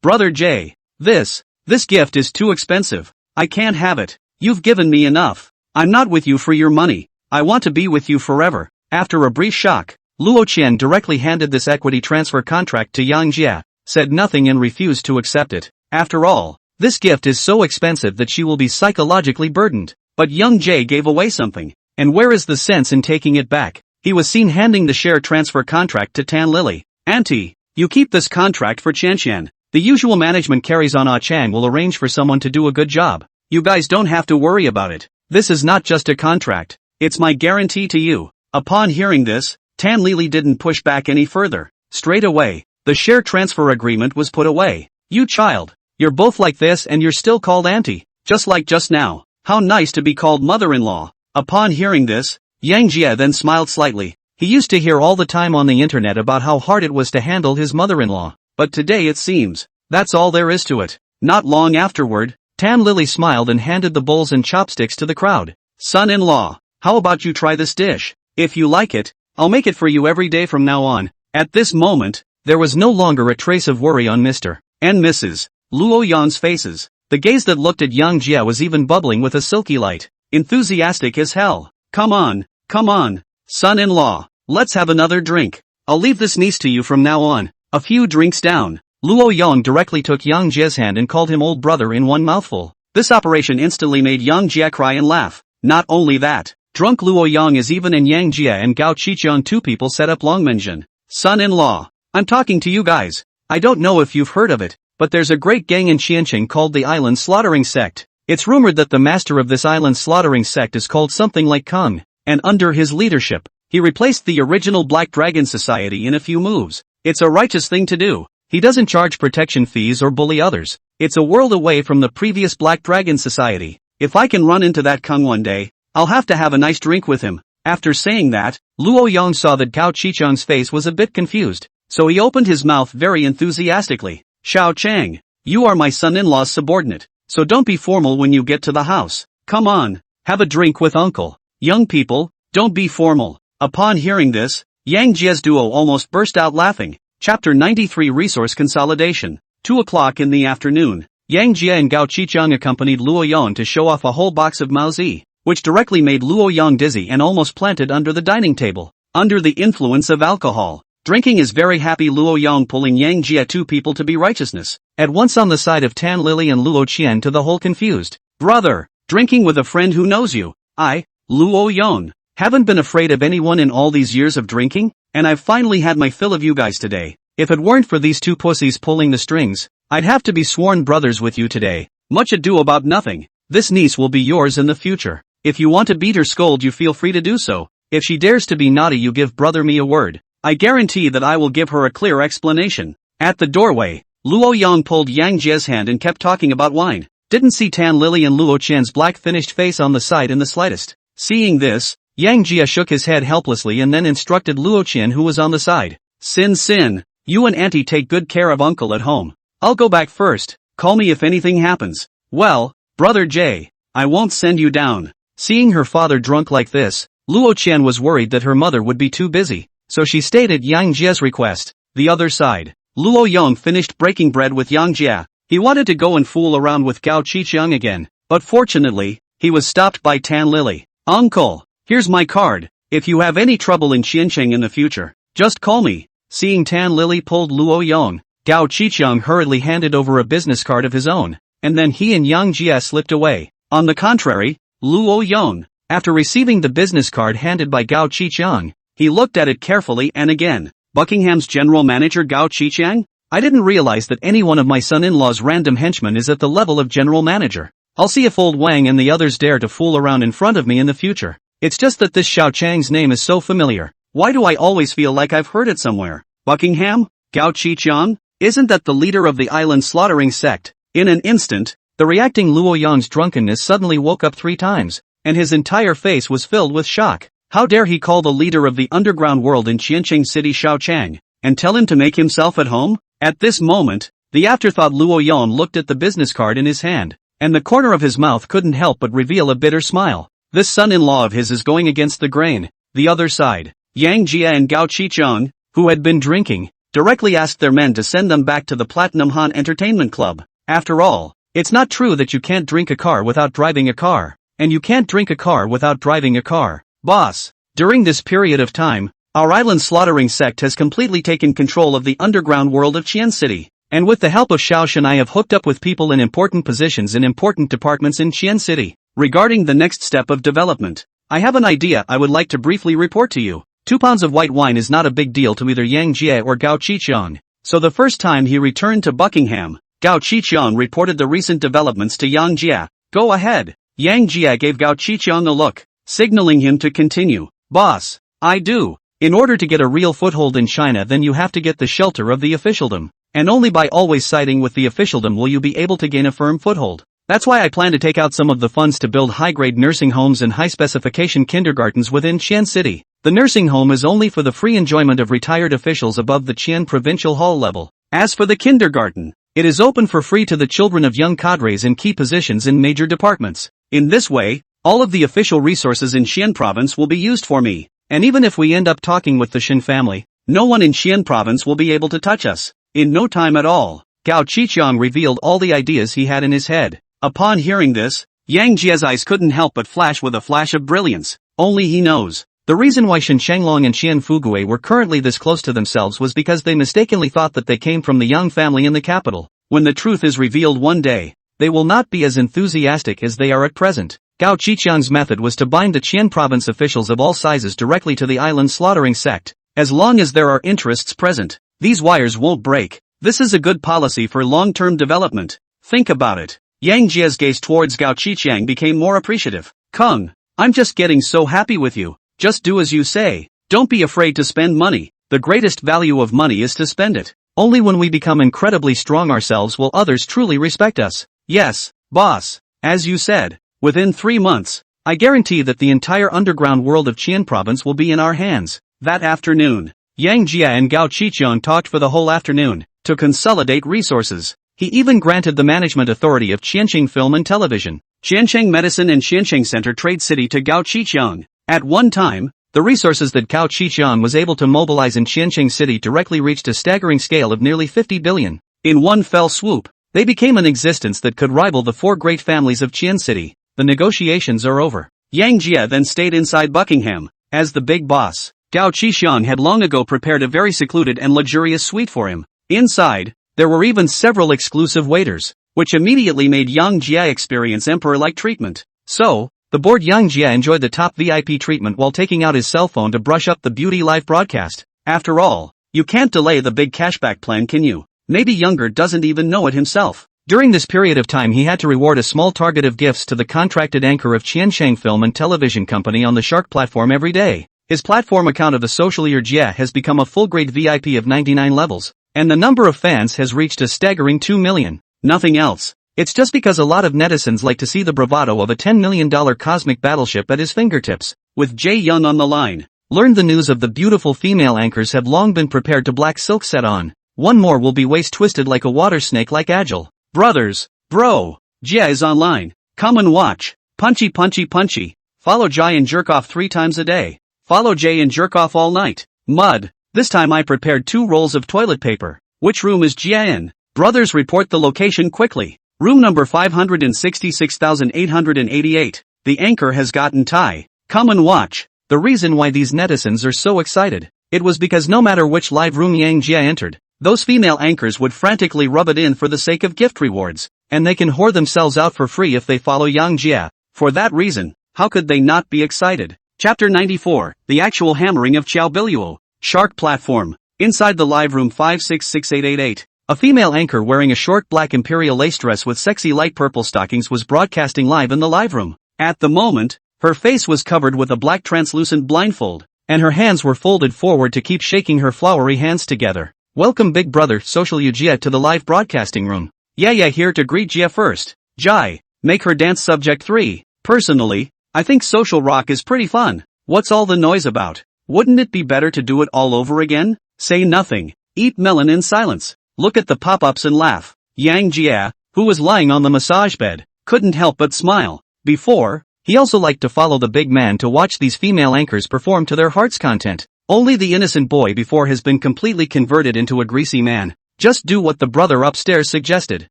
Brother Jay, this gift is too expensive. I can't have it. You've given me enough. I'm not with you for your money. I want to be with you forever. After a brief shock, Luo Qian directly handed this equity transfer contract to Yang Jie, said nothing and refused to accept it. After all, this gift is so expensive that she will be psychologically burdened. But Yang Jie gave away something, and where is the sense in taking it back? He was seen handing the share transfer contract to Tan Lily. Auntie, you keep this contract for Qianqian. The usual management carries on. Chang will arrange for someone to do a good job. You guys don't have to worry about it. This is not just a contract. It's my guarantee to you. Upon hearing this, Tan Lily didn't push back any further. Straight away, the share transfer agreement was put away. You child, you're both like this and you're still called auntie, just like just now. How nice to be called mother-in-law. Upon hearing this, Yang Jie then smiled slightly. He used to hear all the time on the internet about how hard it was to handle his mother-in-law. But today it seems, that's all there is to it. Not long afterward, Tan Lily smiled and handed the bowls and chopsticks to the crowd. Son-in-law, how about you try this dish? If you like it, I'll make it for you every day from now on. At this moment, there was no longer a trace of worry on Mr. and Mrs. Luo Yang's faces. The gaze that looked at Yang Jie was even bubbling with a silky light. Enthusiastic as hell. Come on, son-in-law, let's have another drink. I'll leave this niece to you from now on. A few drinks down, Luo Yang directly took Yang Jie's hand and called him old brother in one mouthful. This operation instantly made Yang Jie cry and laugh. Not only that, drunk Luo Yang is even in Yang Jie and Gao Qiqiang, two people set up Longmenjin. Son-in-law, I'm talking to you guys. I don't know if you've heard of it, but there's a great gang in Qianqing called the Island Slaughtering Sect. It's rumored that the master of this island slaughtering sect is called something like Kung, and under his leadership, he replaced the original Black Dragon Society in a few moves. It's a righteous thing to do. He doesn't charge protection fees or bully others. It's a world away from the previous Black Dragon Society. If I can run into that Kung one day, I'll have to have a nice drink with him. After saying that, Luo Yang saw that Gao Qiqiang's face was a bit confused, so he opened his mouth very enthusiastically. Xiao Chang, you are my son-in-law's subordinate, so don't be formal when you get to the house. Come on, have a drink with uncle. Young people, don't be formal. Upon hearing this, Yang Jie's duo almost burst out laughing. Chapter 93 Resource Consolidation. 2 o'clock in the afternoon, Yang Jie and Gao Qiqiang accompanied Luo Yang to show off a whole box of Maozi, which directly made Luo Yang dizzy and almost planted under the dining table. Under the influence of alcohol, drinking is very happy. Luo Yang pulling Yang Jie, two people to be righteousness, at once on the side of Tan Lily and Luo Qian to the whole confused. Brother, drinking with a friend who knows you. I, Luo Yang, haven't been afraid of anyone in all these years of drinking, and I've finally had my fill of you guys today. If it weren't for these two pussies pulling the strings, I'd have to be sworn brothers with you today. Much ado about nothing. This niece will be yours in the future. If you want to beat or scold, you feel free to do so. If she dares to be naughty, you give brother me a word. I guarantee that I will give her a clear explanation. At the doorway, Luo Yang pulled Yang Jie's hand and kept talking about wine. Didn't see Tan Lily and Luo Qian's black finished face on the side in the slightest. Seeing this, Yang Jie shook his head helplessly and then instructed Luo Qian, who was on the side. Sin, you and auntie take good care of uncle at home. I'll go back first. Call me if anything happens. Well, brother Jie, I won't send you down. Seeing her father drunk like this, Luo Qian was worried that her mother would be too busy, so she stayed at Yang Jie's request. The other side, Luo Yang finished breaking bread with Yang Jie. He wanted to go and fool around with Gao Qiqiang again, but fortunately, he was stopped by Tan Lily. Uncle, here's my card. If you have any trouble in Qianqing in the future, just call me. Seeing Tan Lily pulled Luo Yang, Gao Qiqiang hurriedly handed over a business card of his own, and then he and Yang Jie slipped away. On the contrary, Luo Yang, after receiving the business card handed by Gao Qiqiang, he looked at it carefully and again. Buckingham's general manager Gao Qiqiang? I didn't realize that any one of my son-in-law's random henchmen is at the level of general manager. I'll see if old Wang and the others dare to fool around in front of me in the future. It's just that this Xiao Chang's name is so familiar. Why do I always feel like I've heard it somewhere? Buckingham? Gao Qiqiang? Isn't that the leader of the island slaughtering sect? In an instant, the reacting Luo Yang's drunkenness suddenly woke up 3 times, and his entire face was filled with shock. How dare he call the leader of the underground world in Qianqing City Xiao Chang, and tell him to make himself at home? At this moment, the afterthought Luo Yang looked at the business card in his hand, and the corner of his mouth couldn't help but reveal a bitter smile. This son-in-law of his is going against the grain. The other side, Yang Jie and Gao Qiqiang, who had been drinking, directly asked their men to send them back to the Platinum Han Entertainment Club. After all, It's not true that you can't drink a car without driving a car, and you can't drink a car without driving a car, boss. During this period of time, our island slaughtering sect has completely taken control of the underground world of Qian City, and with the help of Shaoshan I have hooked up with people in important positions in important departments in Qian City. Regarding the next step of development, I have an idea I would like to briefly report to you. 2 pounds of white wine is not a big deal to either Yang Jie or Gao Qiqiang, so the first time he returned to Buckingham, Gao Qiqiang reported the recent developments to Yang Jie. Go ahead. Yang Jie gave Gao Qiqiang a look, signaling him to continue. Boss, I do. In order to get a real foothold in China, then you have to get the shelter of the officialdom, and only by always siding with the officialdom will you be able to gain a firm foothold. That's why I plan to take out some of the funds to build high-grade nursing homes and high-specification kindergartens within Qian City. The nursing home is only for the free enjoyment of retired officials above the Qian provincial hall level. As for the kindergarten, it is open for free to the children of young cadres in key positions in major departments. In this way, all of the official resources in Xian province will be used for me, and even if we end up talking with the Shin family, no one in Xian province will be able to touch us. In no time at all, Gao Qiqiang revealed all the ideas he had in his head. Upon hearing this, Yang Jie's eyes couldn't help but flash with a flash of brilliance. Only he knows. The reason why Shen Shanglong and Qian Fugue were currently this close to themselves was because they mistakenly thought that they came from the Yang family in the capital. When the truth is revealed one day, they will not be as enthusiastic as they are at present. Gao Qiqiang's method was to bind the Qian province officials of all sizes directly to the island slaughtering sect. As long as there are interests present, these wires won't break. This is a good policy for long-term development. Think about it. Yang Jie's gaze towards Gao Qiqiang became more appreciative. Kung, I'm just getting so happy with you. Just do as you say. Don't be afraid to spend money. The greatest value of money is to spend it. Only when we become incredibly strong ourselves will others truly respect us. Yes, boss. As you said, within 3 months, I guarantee that the entire underground world of Qian province will be in our hands. That afternoon, Yang Jie and Gao Qiqiang talked for the whole afternoon, to consolidate resources. He even granted the management authority of Qianqing Film and Television, Qiancheng Medicine and Qiancheng Center Trade City to Gao Qiqiang. At one time, the resources that Gao Qiqiang was able to mobilize in Qiancheng City directly reached a staggering scale of nearly 50 billion. In one fell swoop, they became an existence that could rival the 4 great families of Qian City. The negotiations are over. Yang Jie then stayed inside Buckingham. As the big boss, Gao Qiqiang had long ago prepared a very secluded and luxurious suite for him. Inside, there were even several exclusive waiters, which immediately made Yang Jie experience emperor-like treatment. So, the bored Yang Jie enjoyed the top VIP treatment while taking out his cell phone to brush up the beauty live broadcast. After all, you can't delay the big cashback plan, can you? Maybe Younger doesn't even know it himself. During this period of time he had to reward a small target of gifts to the contracted anchor of Qiancheng Film and Television Company on the Shark platform every day. His platform account of the Socialier Jie has become a full-grade VIP of 99 levels. And the number of fans has reached a staggering 2 million. Nothing else. It's just because a lot of netizens like to see the bravado of a $10 million cosmic battleship at his fingertips. With Jae Young on the line, learned the news of the beautiful female anchors have long been prepared to black silk set on. One more will be waist twisted like a water snake like Agile. Brothers, bro, Jie is online. Come and watch. Punchy punchy punchy. Follow Jai and jerk off 3 times a day. Follow Jay and jerk off all night. Mud. This time I prepared 2 rolls of toilet paper. Which room is Jia in? Brothers, report the location quickly. Room number 566,888. The anchor has gotten tie. Come and watch. The reason why these netizens are so excited, it was because no matter which live room Yang Jia entered, those female anchors would frantically rub it in for the sake of gift rewards, and they can whore themselves out for free if they follow Yang Jia. For that reason, how could they not be excited? Chapter 94, The Actual Hammering of Qiao Biluo. Shark platform. Inside the live room 5668888, a female anchor wearing a short black imperial lace dress with sexy light purple stockings was broadcasting live in the live room. At the moment, her face was covered with a black translucent blindfold, and her hands were folded forward to keep shaking her flowery hands together. Welcome big brother Social Jia to the live broadcasting room. Yeah here to greet Jia first. Jai, make her dance subject 3. Personally, I think social rock is pretty fun. What's all the noise about? Wouldn't it be better to do it all over again? Say nothing. Eat melon in silence. Look at the pop-ups and laugh. Yang Jia, who was lying on the massage bed, couldn't help but smile. Before, he also liked to follow the big man to watch these female anchors perform to their heart's content. Only the innocent boy before has been completely converted into a greasy man. Just do what the brother upstairs suggested.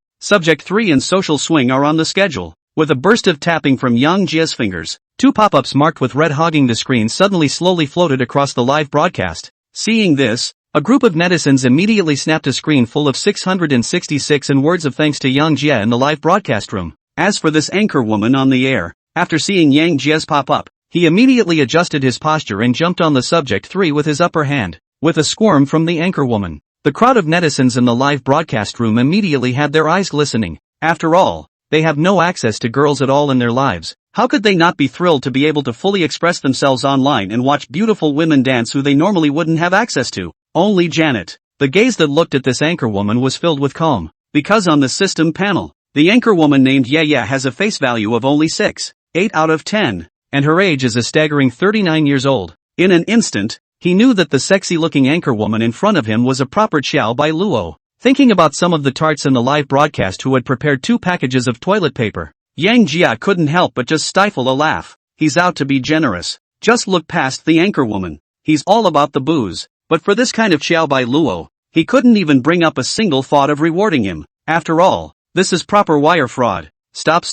Subject 3 and Social Swing are on the schedule. With a burst of tapping from Yang Jie's fingers, two pop-ups marked with red hogging the screen suddenly slowly floated across the live broadcast. Seeing this, a group of netizens immediately snapped a screen full of 666 and words of thanks to Yang Jie in the live broadcast room. As for this anchor woman on the air, after seeing Yang Jie's pop-up, he immediately adjusted his posture and jumped on the subject 3 with his upper hand. With a squirm from the anchor woman, the crowd of netizens in the live broadcast room immediately had their eyes glistening. After all, they have no access to girls at all in their lives. How could they not be thrilled to be able to fully express themselves online and watch beautiful women dance who they normally wouldn't have access to? Only Janet. The gaze that looked at this anchor woman was filled with calm, because on the system panel, the anchor woman named Ye has a face value of only 6.8 out of 10, and her age is a staggering 39 years old. In an instant, he knew that the sexy-looking anchor woman in front of him was a proper Xiao Bai Luo. Thinking about some of the tarts in the live broadcast who had prepared 2 packages of toilet paper, Yang Jia couldn't help but just stifle a laugh. He's out to be generous. Just look past the anchor woman. He's all about the booze. But for this kind of Xiao Bai Luo, he couldn't even bring up a single thought of rewarding him. After all, this is proper wire fraud. Stop.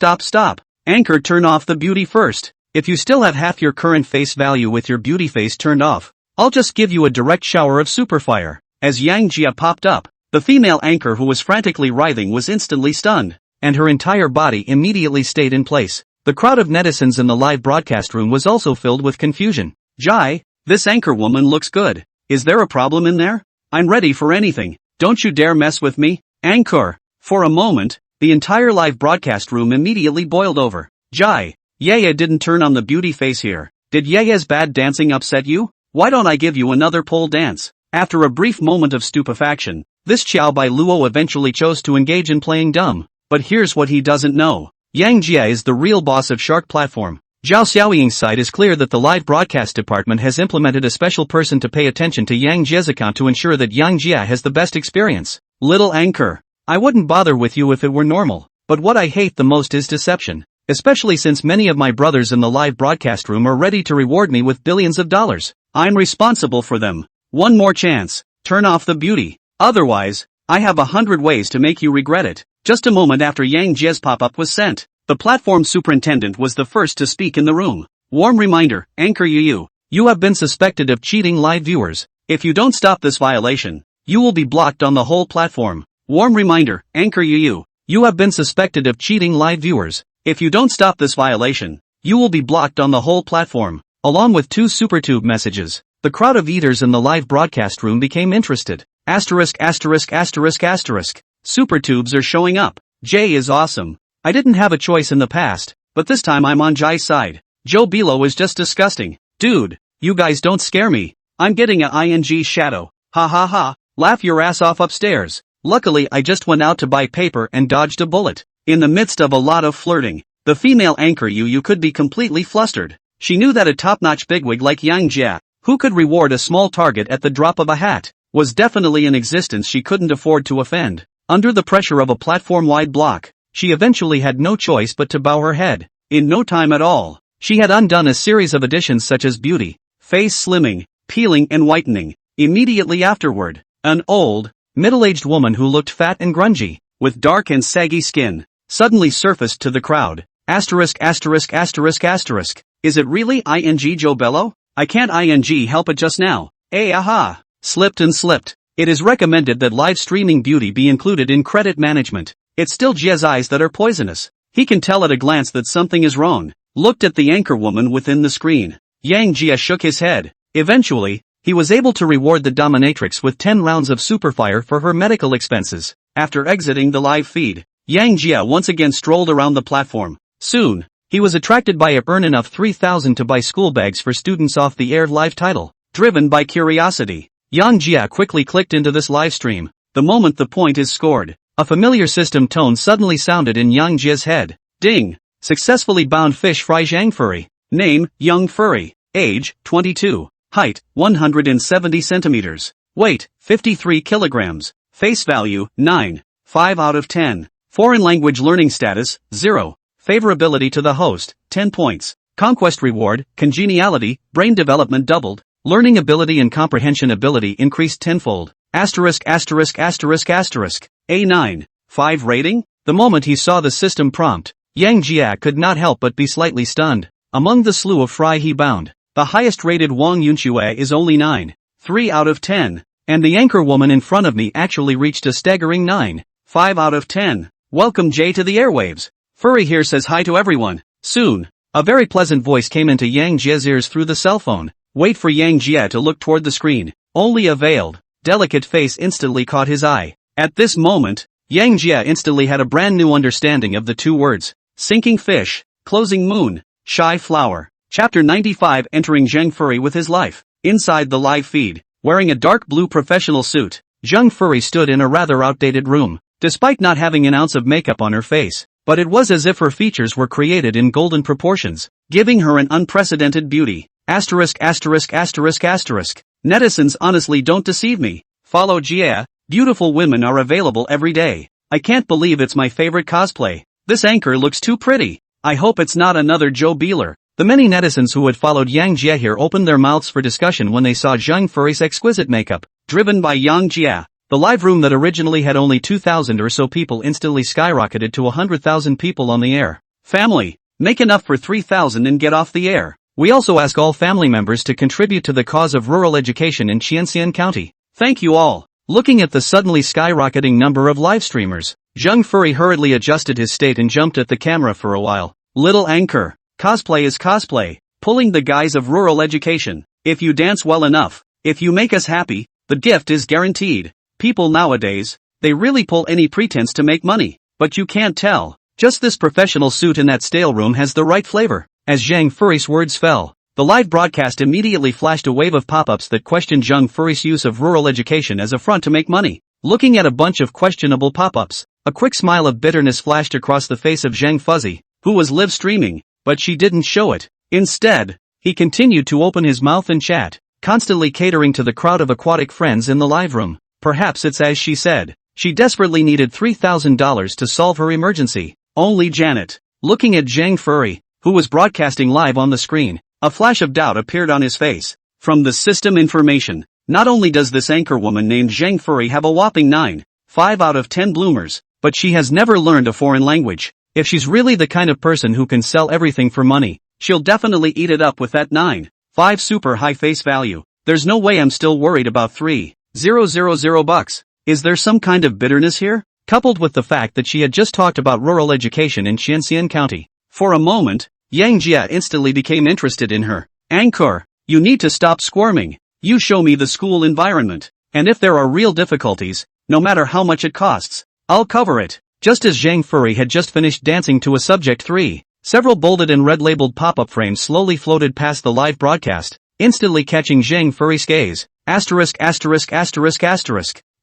Anchor, turn off the beauty first. If you still have half your current face value with your beauty face turned off, I'll just give you a direct shower of superfire. As Yang Jia popped up, the female anchor who was frantically writhing was instantly stunned, and her entire body immediately stayed in place. The crowd of netizens in the live broadcast room was also filled with confusion. Jai, this anchor woman looks good. Is there a problem in there? I'm ready for anything. Don't you dare mess with me. Anchor. For a moment, the entire live broadcast room immediately boiled over. Jai, Ye didn't turn on the beauty face here. Did Ye's bad dancing upset you? Why don't I give you another pole dance? After a brief moment of stupefaction, this Xiao Bai Luo eventually chose to engage in playing dumb. But here's what he doesn't know. Yang Jie is the real boss of Shark Platform. Zhao Xiaoying's side is clear that the live broadcast department has implemented a special person to pay attention to Yang Jie's account to ensure that Yang Jie has the best experience. Little anchor. I wouldn't bother with you if it were normal, but what I hate the most is deception. Especially since many of my brothers in the live broadcast room are ready to reward me with billions of dollars. I'm responsible for them. One more chance. Turn off the beauty. Otherwise, I have 100 ways to make you regret it. Just a moment after Yang Jie's pop-up was sent, the platform superintendent was the first to speak in the room. Warm reminder, Anchor you have been suspected of cheating live viewers. If you don't stop this violation, you will be blocked on the whole platform. Warm reminder, Anchor you have been suspected of cheating live viewers. If you don't stop this violation, you will be blocked on the whole platform. Along with 2 SuperTube messages, the crowd of eaters in the live broadcast room became interested. SuperTubes are showing up. Jay is awesome. I didn't have a choice in the past, but this time I'm on Jai's side. Joe Bilo is just disgusting. Dude, you guys don't scare me. I'm getting a ing shadow. Ha ha ha. Laugh your ass off upstairs. Luckily I just went out to buy paper and dodged a bullet. In the midst of a lot of flirting, the female anchor you could be completely flustered. She knew that a top-notch bigwig like Yang Jia, who could reward a small target at the drop of a hat, was definitely an existence she couldn't afford to offend. Under the pressure of a platform-wide block, she eventually had no choice but to bow her head. In no time at all, she had undone a series of additions such as beauty, face slimming, peeling and whitening. Immediately afterward, an old, middle-aged woman who looked fat and grungy, with dark and saggy skin, suddenly surfaced to the crowd. Is it really ing Joe Bello? I can't ing help it just now. Aha. Slipped. It is recommended that live streaming beauty be included in credit management. It's still Jie's eyes that are poisonous. He can tell at a glance that something is wrong. Looked at the anchor woman within the screen. Yang Jia shook his head. Eventually, he was able to reward the dominatrix with 10 rounds of superfire for her medical expenses. After exiting the live feed, Yang Jia once again strolled around the platform. Soon, he was attracted by a earn enough 3,000 to buy school bags for students off the air live title. Driven by curiosity, Yang Jia quickly clicked into this live stream. The moment the point is scored, a familiar system tone suddenly sounded in Yang Jia's head. Ding! Successfully bound fish fry Zhang Furry. Name, Young Furry. Age, 22. Height, 170 centimeters. Weight, 53 kilograms. Face value, 9. 5 out of 10. Foreign language learning status, 0. Favorability to the host, 10 points. Conquest reward, congeniality, brain development doubled. Learning ability and comprehension ability increased tenfold. A9. 5 rating? The moment he saw the system prompt, Yang Jia could not help but be slightly stunned. Among the slew of fry he bound, the highest-rated Wang Yunxue is only 9.3 out of 10, and the anchor woman in front of me actually reached a staggering 9.5 out of 10. Welcome Jay to the airwaves. Furry here says hi to everyone. Soon. A very pleasant voice came into Yang Jia's ears through the cell phone. Wait for Yang Jia to look toward the screen. Only a veiled, delicate face instantly caught his eye. At this moment, Yang Jia instantly had a brand new understanding of the two words. Sinking fish, closing moon, shy flower. Chapter 95 Entering Zhang Furry with his life. Inside the live feed, wearing a dark blue professional suit, Zhang Furry stood in a rather outdated room, despite not having an ounce of makeup on her face. But it was as if her features were created in golden proportions, giving her an unprecedented beauty. Netizens honestly don't deceive me. Follow Jia. Beautiful women are available every day. I can't believe it's my favorite cosplay. This anchor looks too pretty. I hope it's not another Joe Beeler. The many netizens who had followed Yang Jia here opened their mouths for discussion when they saw Zhang Furry's exquisite makeup. Driven by Yang Jia, the live room that originally had only 2,000 or so people instantly skyrocketed to 100,000 people on the air. Family, make enough for 3,000 and get off the air. We also ask all family members to contribute to the cause of rural education in Qianxian County. Thank you all. Looking at the suddenly skyrocketing number of live streamers, Zhang Furry hurriedly adjusted his state and jumped at the camera for a while. Little anchor, cosplay is cosplay, pulling the guise of rural education. If you dance well enough, if you make us happy, the gift is guaranteed. People nowadays, they really pull any pretense to make money, but you can't tell. Just this professional suit in that stale room has the right flavor. As Zhang Furry's words fell, the live broadcast immediately flashed a wave of pop-ups that questioned Zhang Furry's use of rural education as a front to make money. Looking at a bunch of questionable pop-ups, a quick smile of bitterness flashed across the face of Zhang Fuzzy, who was live streaming, but she didn't show it. Instead, he continued to open his mouth and chat, constantly catering to the crowd of aquatic friends in the live room. Perhaps it's as she said. She desperately needed $3,000 to solve her emergency. Only Janet. Looking at Zhang Furry, who was broadcasting live on the screen, a flash of doubt appeared on his face. From the system information, not only does this anchor woman named Zhang Furry have a whopping 9.5 out of 10 bloomers, but she has never learned a foreign language. If she's really the kind of person who can sell everything for money, she'll definitely eat it up with that 9.5 super high face value. There's no way I'm still worried about 3,000 bucks. Is there some kind of bitterness here? Coupled with the fact that she had just talked about rural education in Qianxian County. For a moment, Yang Jia instantly became interested in her. Anchor, you need to stop squirming. You show me the school environment, and if there are real difficulties, no matter how much it costs, I'll cover it. Just as Zhang Furry had just finished dancing to a subject 3, several bolded and red-labeled pop-up frames slowly floated past the live broadcast, instantly catching Zhang Furry's gaze.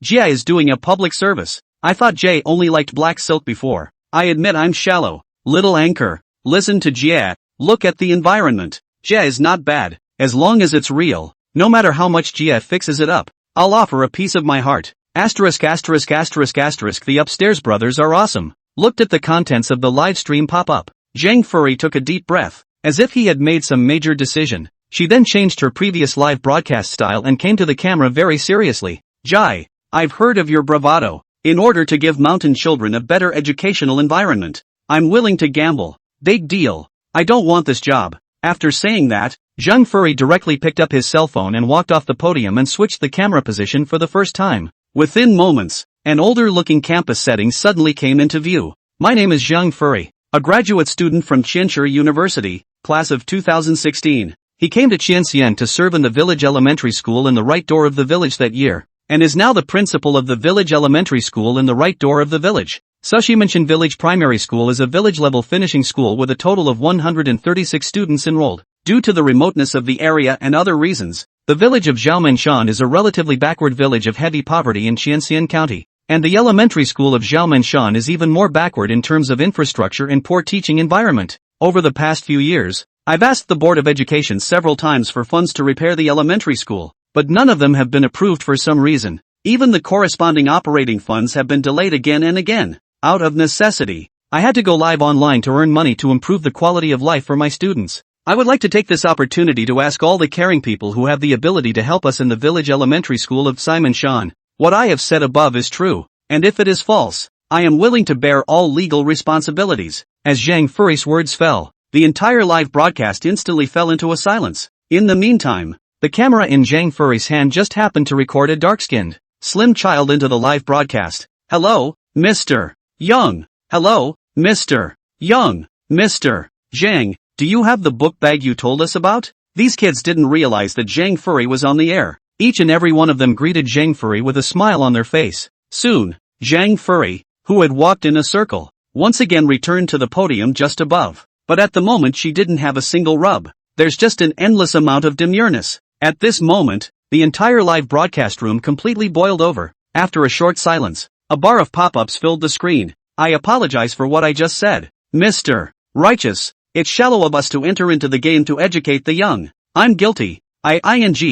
Jia is doing a public service. I thought Jay only liked black silk before. I admit I'm shallow. Little anchor, listen to Jia. Look at the environment. Jia is not bad, as long as it's real. No matter how much Jia fixes it up, I'll offer a piece of my heart. The upstairs brothers are awesome. Looked at the contents of the live stream pop-up. Zhang Furry took a deep breath, as if he had made some major decision. She then changed her previous live broadcast style and came to the camera very seriously. Jai, I've heard of your bravado. In order to give mountain children a better educational environment, I'm willing to gamble. Big deal. I don't want this job. After saying that, Zhang Furry directly picked up his cell phone and walked off the podium and switched the camera position for the first time. Within moments, an older-looking campus setting suddenly came into view. My name is Zhang Furry, a graduate student from Qianshi University, class of 2016. He came to Qianxian to serve in the village elementary school in the right door of the village that year, and is now the principal of the village elementary school in the right door of the village. Sushimanshan Village Primary School is a village-level finishing school with a total of 136 students enrolled. Due to the remoteness of the area and other reasons, the village of Zhaomanshan is a relatively backward village of heavy poverty in Qianxian County, and the elementary school of Zhaomanshan is even more backward in terms of infrastructure and poor teaching environment. Over the past few years, I've asked the Board of Education several times for funds to repair the elementary school, but none of them have been approved for some reason. Even the corresponding operating funds have been delayed again and again. Out of necessity, I had to go live online to earn money to improve the quality of life for my students. I would like to take this opportunity to ask all the caring people who have the ability to help us in the village elementary school of Simanshan. What I have said above is true, and if it is false, I am willing to bear all legal responsibilities. As Zhang Furry's words fell, the entire live broadcast instantly fell into a silence. In the meantime, the camera in Zhang Furry's hand just happened to record a dark-skinned, slim child into the live broadcast. Hello, Mr. Young. Hello, Mr. Young. Mr. Zhang, do you have the book bag you told us about? These kids didn't realize that Zhang Furry was on the air. Each and every one of them greeted Zhang Furry with a smile on their face. Soon, Zhang Furry, who had walked in a circle, once again returned to the podium just above. But at the moment she didn't have a single rub. There's just an endless amount of demureness. At this moment, the entire live broadcast room completely boiled over. After a short silence, a bar of pop-ups filled the screen. I apologize for what I just said. Mr. Righteous, it's shallow of us to enter into the game to educate the young. I'm guilty. I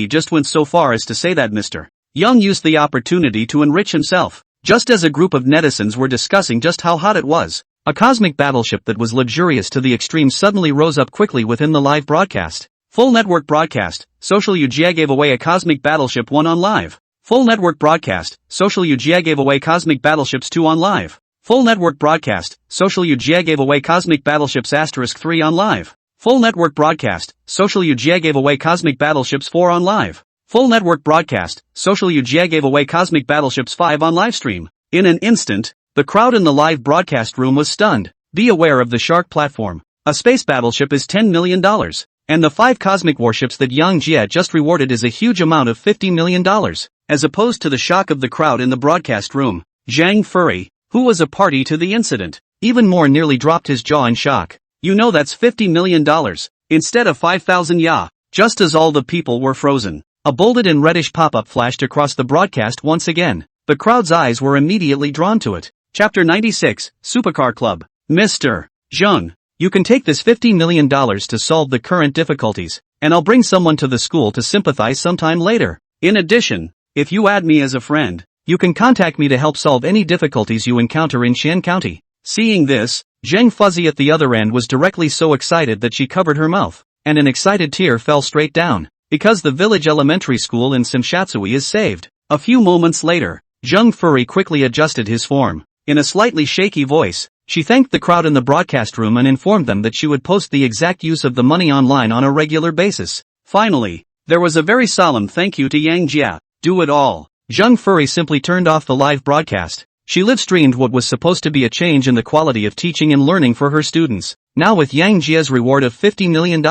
just went so far as to say that Mr. Young used the opportunity to enrich himself. Just as a group of netizens were discussing just how hot it was, a cosmic battleship that was luxurious to the extreme suddenly rose up quickly within the live broadcast. Full network broadcast, Social UGA gave away a cosmic battleship 1 on live. Full network broadcast, Social UGA gave away cosmic battleships 2 on live. Full network broadcast, Social UGA gave away cosmic battleships *3 on live. Full network broadcast, Social UGA gave away cosmic battleships 4 on live. Full network broadcast, Social UGA gave away cosmic battleships 5 on livestream. In an instant, the crowd in the live broadcast room was stunned. Be aware of the Shark platform. A space battleship is $10 million. And the 5 cosmic warships that Yang Jia just rewarded is a huge amount of $50 million. As opposed to the shock of the crowd in the broadcast room, Zhang Furry, who was a party to the incident, even more nearly dropped his jaw in shock. You know that's $50 million, instead of 5,000 ya. Just as all the people were frozen, a bolded and reddish pop-up flashed across the broadcast once again. The crowd's eyes were immediately drawn to it. Chapter 96, Supercar Club. Mr. Zheng, you can take this $50 million to solve the current difficulties, and I'll bring someone to the school to sympathize sometime later. In addition, if you add me as a friend, you can contact me to help solve any difficulties you encounter in Xian County. Seeing this, Zheng Fuzzy at the other end was directly so excited that she covered her mouth, and an excited tear fell straight down, because the village elementary school in Simshatsui is saved. A few moments later, Zheng Furry quickly adjusted his form. In a slightly shaky voice, she thanked the crowd in the broadcast room and informed them that she would post the exact use of the money online on a regular basis. Finally, there was a very solemn thank you to Yang Jia. Do it all. Zheng Furry simply turned off the live broadcast. She live-streamed what was supposed to be a change in the quality of teaching and learning for her students. Now with Yang Jia's reward of $50 million,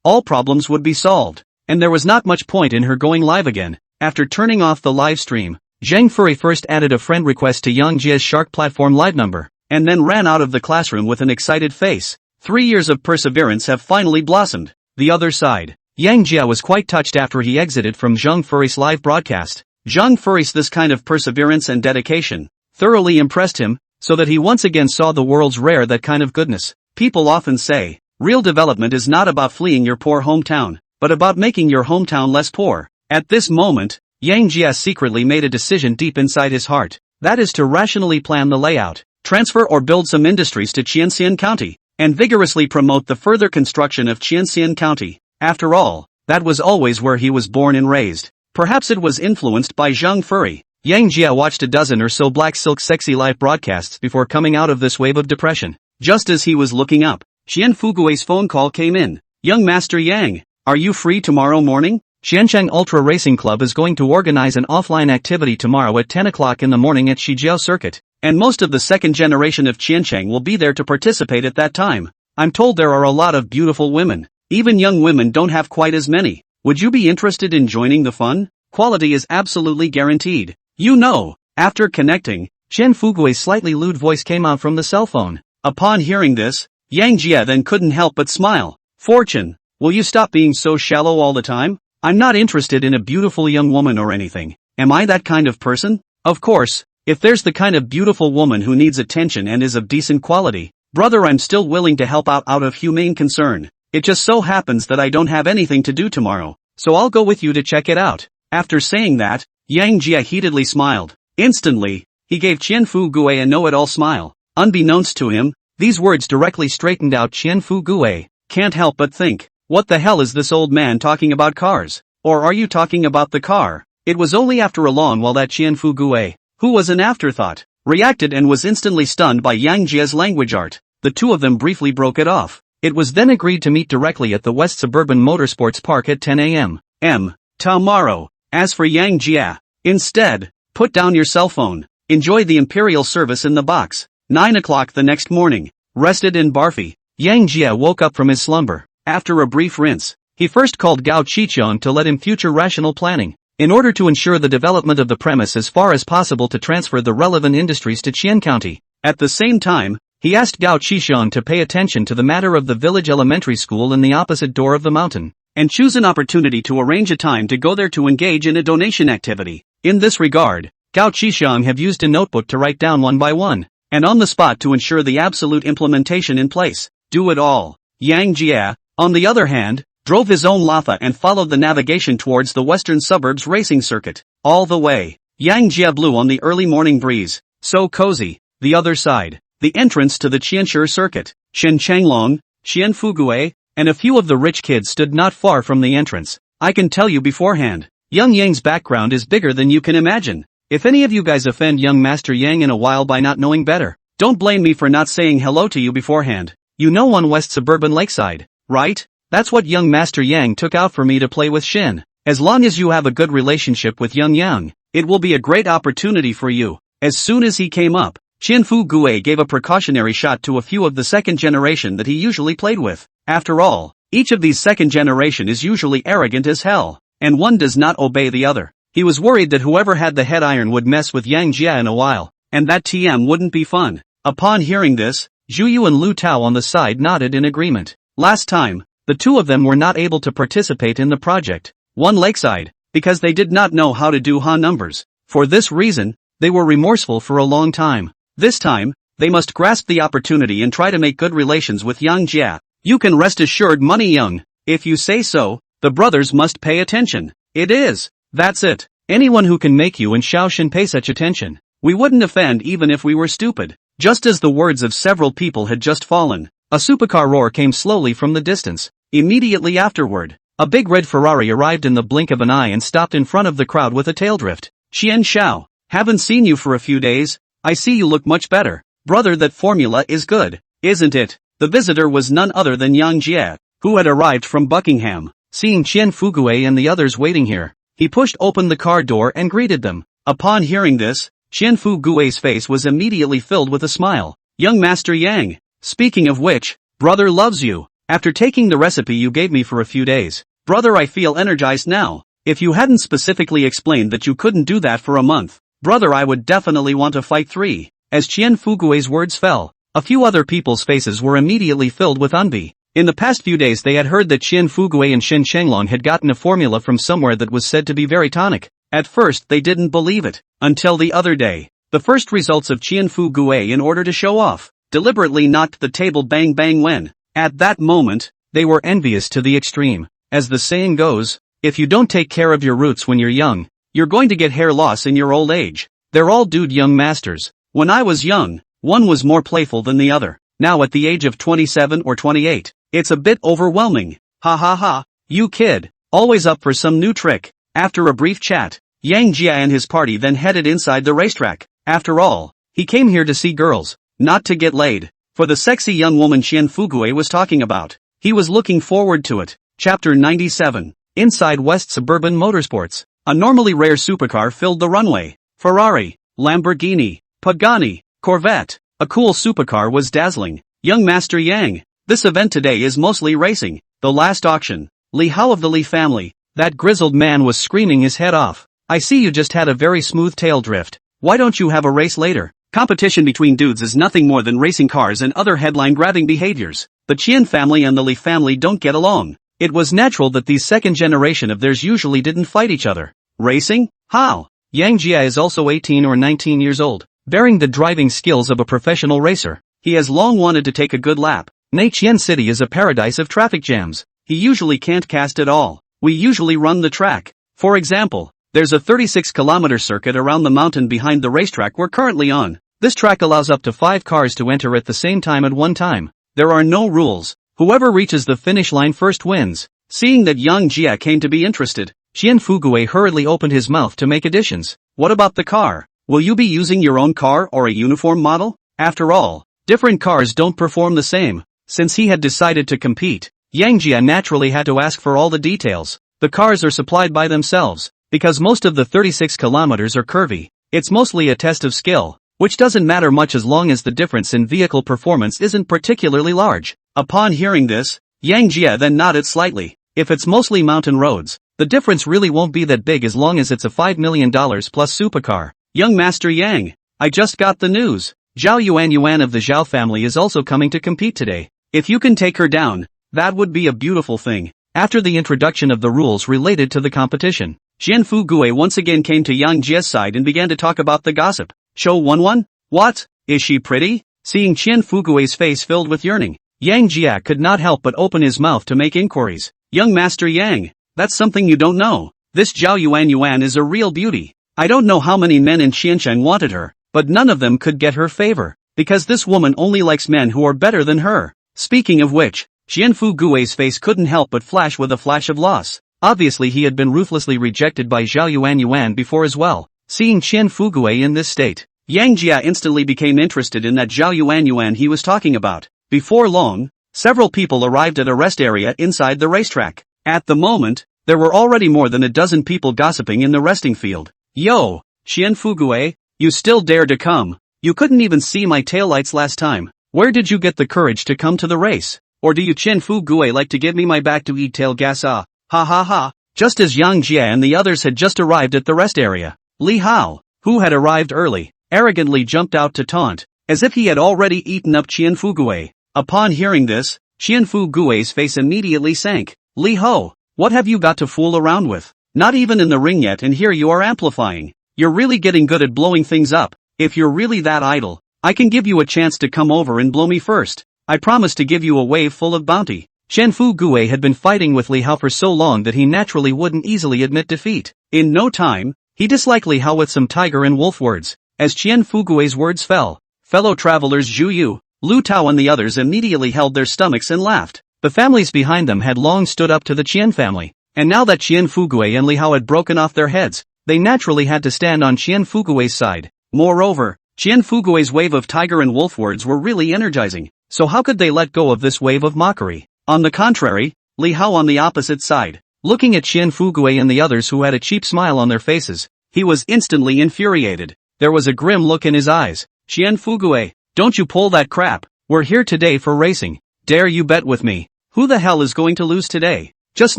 all problems would be solved. And there was not much point in her going live again. After turning off the live stream, Zheng Furry first added a friend request to Yang Jia's Shark platform live number, and then ran out of the classroom with an excited face. 3 years of perseverance have finally blossomed. The other side. Yang Jia was quite touched after he exited from Zheng Furry's live broadcast. Zheng Furry's this kind of perseverance and dedication thoroughly impressed him, so that he once again saw the world's rare that kind of goodness. People often say, real development is not about fleeing your poor hometown, but about making your hometown less poor. At this moment, Yang Jia secretly made a decision deep inside his heart. That is to rationally plan the layout, transfer or build some industries to Qianxian County, and vigorously promote the further construction of Qianxian County. After all, that was always where he was born and raised. Perhaps it was influenced by Zheng Furry. Yang Jia watched a dozen or so Black Silk sexy live broadcasts before coming out of this wave of depression. Just as he was looking up, Qian Fugui's phone call came in. Young Master Yang, are you free tomorrow morning? Qiancheng Ultra Racing Club is going to organize an offline activity tomorrow at 10 o'clock in the morning at Shijiao Circuit, and most of the second generation of Qiancheng will be there to participate at that time. I'm told there are a lot of beautiful women. Even young women don't have quite as many. Would you be interested in joining the fun? Quality is absolutely guaranteed. You know. After connecting, Qian Fugui's slightly lewd voice came out from the cell phone. Upon hearing this, Yang Jia then couldn't help but smile. Fortune, will you stop being so shallow all the time? I'm not interested in a beautiful young woman or anything. Am I that kind of person? Of course, if there's the kind of beautiful woman who needs attention and is of decent quality, brother, I'm still willing to help out of humane concern. It just so happens that I don't have anything to do tomorrow, so I'll go with you to check it out. After saying that, Yang Jia heatedly smiled. Instantly, he gave Qian Fugui a know-it-all smile. Unbeknownst to him, these words directly straightened out Qian Fugui. Can't help but think, what the hell is this old man talking about cars? Or are you talking about the car? It was only after a long while that Qian Fugui, who was an afterthought, reacted and was instantly stunned by Yang Jie's language art. The two of them briefly broke it off. It was then agreed to meet directly at the West Suburban Motorsports Park at 10 a.m. Tomorrow. As for Yang Jie, instead, put down your cell phone. Enjoy the Imperial service in the box. 9 o'clock the next morning. Rested in Barfi, Yang Jie woke up from his slumber. After a brief rinse, he first called Gao Qiqiang to let him future rational planning. In order to ensure the development of the premise as far as possible to transfer the relevant industries to Qian County. At the same time, he asked Gao Qiqiang to pay attention to the matter of the village elementary school in the opposite door of the mountain, and choose an opportunity to arrange a time to go there to engage in a donation activity. In this regard, Gao Qiqiang have used a notebook to write down one by one, and on the spot to ensure the absolute implementation in place. Do it all. Yang Jie, on the other hand, drove his own Latha and followed the navigation towards the western suburbs racing circuit. All the way, Yang Jie blew on the early morning breeze. So cozy. The other side, the entrance to the Qianshi circuit, Shen Changlong, Xian Fugui, and a few of the rich kids stood not far from the entrance. I can tell you beforehand, young Yang's background is bigger than you can imagine. If any of you guys offend young Master Yang in a while by not knowing better, don't blame me for not saying hello to you beforehand. You know on West Suburban Lakeside, right? That's what young Master Yang took out for me to play with Shin. As long as you have a good relationship with young Yang, it will be a great opportunity for you. As soon as he came up, Qian Fugui gave a precautionary shot to a few of the second generation that he usually played with. After all, each of these second generation is usually arrogant as hell, and one does not obey the other. He was worried that whoever had the head iron would mess with Yang Jie in a while, and that TM wouldn't be fun. Upon hearing this, Zhu Yu and Lu Tao on the side nodded in agreement. Last time, the two of them were not able to participate in the project. One Lakeside, because they did not know how to do Ha numbers. For this reason, they were remorseful for a long time. This time, they must grasp the opportunity and try to make good relations with Yang Jie. You can rest assured, Money Young. If you say so, the brothers must pay attention. It is. That's it. Anyone who can make you and Shaoshan pay such attention. We wouldn't offend even if we were stupid. Just as the words of several people had just fallen, a supercar roar came slowly from the distance. Immediately afterward, a big red Ferrari arrived in the blink of an eye and stopped in front of the crowd with a tail drift. Qian Xiao, haven't seen you for a few days. I see you look much better. Brother, that formula is good, isn't it? The visitor was none other than Yang Jie, who had arrived from Buckingham. Seeing Qian Fugui and the others waiting here, he pushed open the car door and greeted them. Upon hearing this, Qian Fugui's face was immediately filled with a smile. Young Master Yang, speaking of which, brother loves you. After taking the recipe you gave me for a few days, brother, I feel energized now. If you hadn't specifically explained that you couldn't do that for a month, brother, I would definitely want to fight 3. As Qian Fugui's words fell, a few other people's faces were immediately filled with envy. In the past few days they had heard that Qian Fugui and Shen Chenglong had gotten a formula from somewhere that was said to be very tonic. At first they didn't believe it, until the other day. The first results of Qian Fugui, in order to show off, deliberately knocked the table bang bang when, at that moment, they were envious to the extreme. As the saying goes, if you don't take care of your roots when you're young, you're going to get hair loss in your old age. They're all dude young masters. When I was young, one was more playful than the other. Now at the age of 27 or 28, it's a bit overwhelming. Ha ha ha, you kid, always up for some new trick. After a brief chat, Yang Jie and his party then headed inside the racetrack. After all, he came here to see girls, not to get laid. For the sexy young woman Qian Fugui was talking about, he was looking forward to it. Chapter 97. Inside West Suburban Motorsports, a normally rare supercar filled the runway. Ferrari, Lamborghini, Pagani, Corvette. A cool supercar was dazzling. Young Master Yang, this event today is mostly racing. The last auction, Li Hao of the Li family, that grizzled man was screaming his head off. I see you just had a very smooth tail drift. Why don't you have a race later? Competition between dudes is nothing more than racing cars and other headline-grabbing behaviors. The Qian family and the Li family don't get along. It was natural that these second generation of theirs usually didn't fight each other. Racing? How? Yang Jie is also 18 or 19 years old, bearing the driving skills of a professional racer. He has long wanted to take a good lap. Qian City is a paradise of traffic jams. He usually can't cast at all. We usually run the track. For example, there's a 36-kilometer circuit around the mountain behind the racetrack we're currently on. This track allows up to 5 cars to enter at the same time at one time. There are no rules. Whoever reaches the finish line first wins. Seeing that Yang Jie came to be interested, Qian Fugui hurriedly opened his mouth to make additions. What about the car? Will you be using your own car or a uniform model? After all, different cars don't perform the same. Since he had decided to compete, Yang Jia naturally had to ask for all the details. The cars are supplied by themselves, because most of the 36 kilometers are curvy. It's mostly a test of skill, which doesn't matter much as long as the difference in vehicle performance isn't particularly large. Upon hearing this, Yang Jia then nodded slightly. If it's mostly mountain roads, the difference really won't be that big as long as it's a $5 million plus supercar. Young Master Yang, I just got the news. Zhao Yuan of the Zhao family is also coming to compete today. If you can take her down, that would be a beautiful thing. After the introduction of the rules related to the competition, Xianfu Gui once again came to Yang Jia's side and began to talk about the gossip. Show 1-1? What? Is she pretty? Seeing Xianfu Gui's face filled with yearning, Yang Jia could not help but open his mouth to make inquiries. Young Master Yang, that's something you don't know. This Zhao Yuan is a real beauty. I don't know how many men in Xiansheng wanted her, but none of them could get her favor, because this woman only likes men who are better than her. Speaking of which, Xianfu Gui's face couldn't help but flash with a flash of loss. Obviously he had been ruthlessly rejected by Zhao Yuan before as well. Seeing Xianfu Gui in this state, Yang Jia instantly became interested in that Zhao Yuan he was talking about. Before long, several people arrived at a rest area inside the racetrack. At the moment, there were already more than a dozen people gossiping in the resting field. Yo, Xianfu Gui, you still dare to come? You couldn't even see my taillights last time. Where did you get the courage to come to the race? Or do you Xianfu Gui like to give me my back to eat tail gas? Ha ha ha. Just as Yang Jia and the others had just arrived at the rest area, Li Hao, who had arrived early, arrogantly jumped out to taunt, as if he had already eaten up Xianfu Gui. Upon hearing this, Xianfu Gui's face immediately sank. Li Ho, what have you got to fool around with? Not even in the ring yet and here you are amplifying. You're really getting good at blowing things up. If you're really that idle, I can give you a chance to come over and blow me first. I promise to give you a wave full of bounty. Xianfu Gui had been fighting with Li Hao for so long that he naturally wouldn't easily admit defeat. In no time, he disliked Li Hao with some tiger and wolf words. As Xianfu Gui's words fell, fellow travelers Zhu Yu, Lu Tao and the others immediately held their stomachs and laughed. The families behind them had long stood up to the Qian family, and now that Xianfu Gui and Li Hao had broken off their heads, they naturally had to stand on Xianfu Gui's side. Moreover, Xianfu Gui's wave of tiger and wolf words were really energizing, so how could they let go of this wave of mockery? On the contrary, Li Hao on the opposite side, looking at Xianfu Gui and the others who had a cheap smile on their faces, he was instantly infuriated. There was a grim look in his eyes. Xianfu Gui, don't you pull that crap. We're here today for racing. Dare you bet with me? Who the hell is going to lose today? Just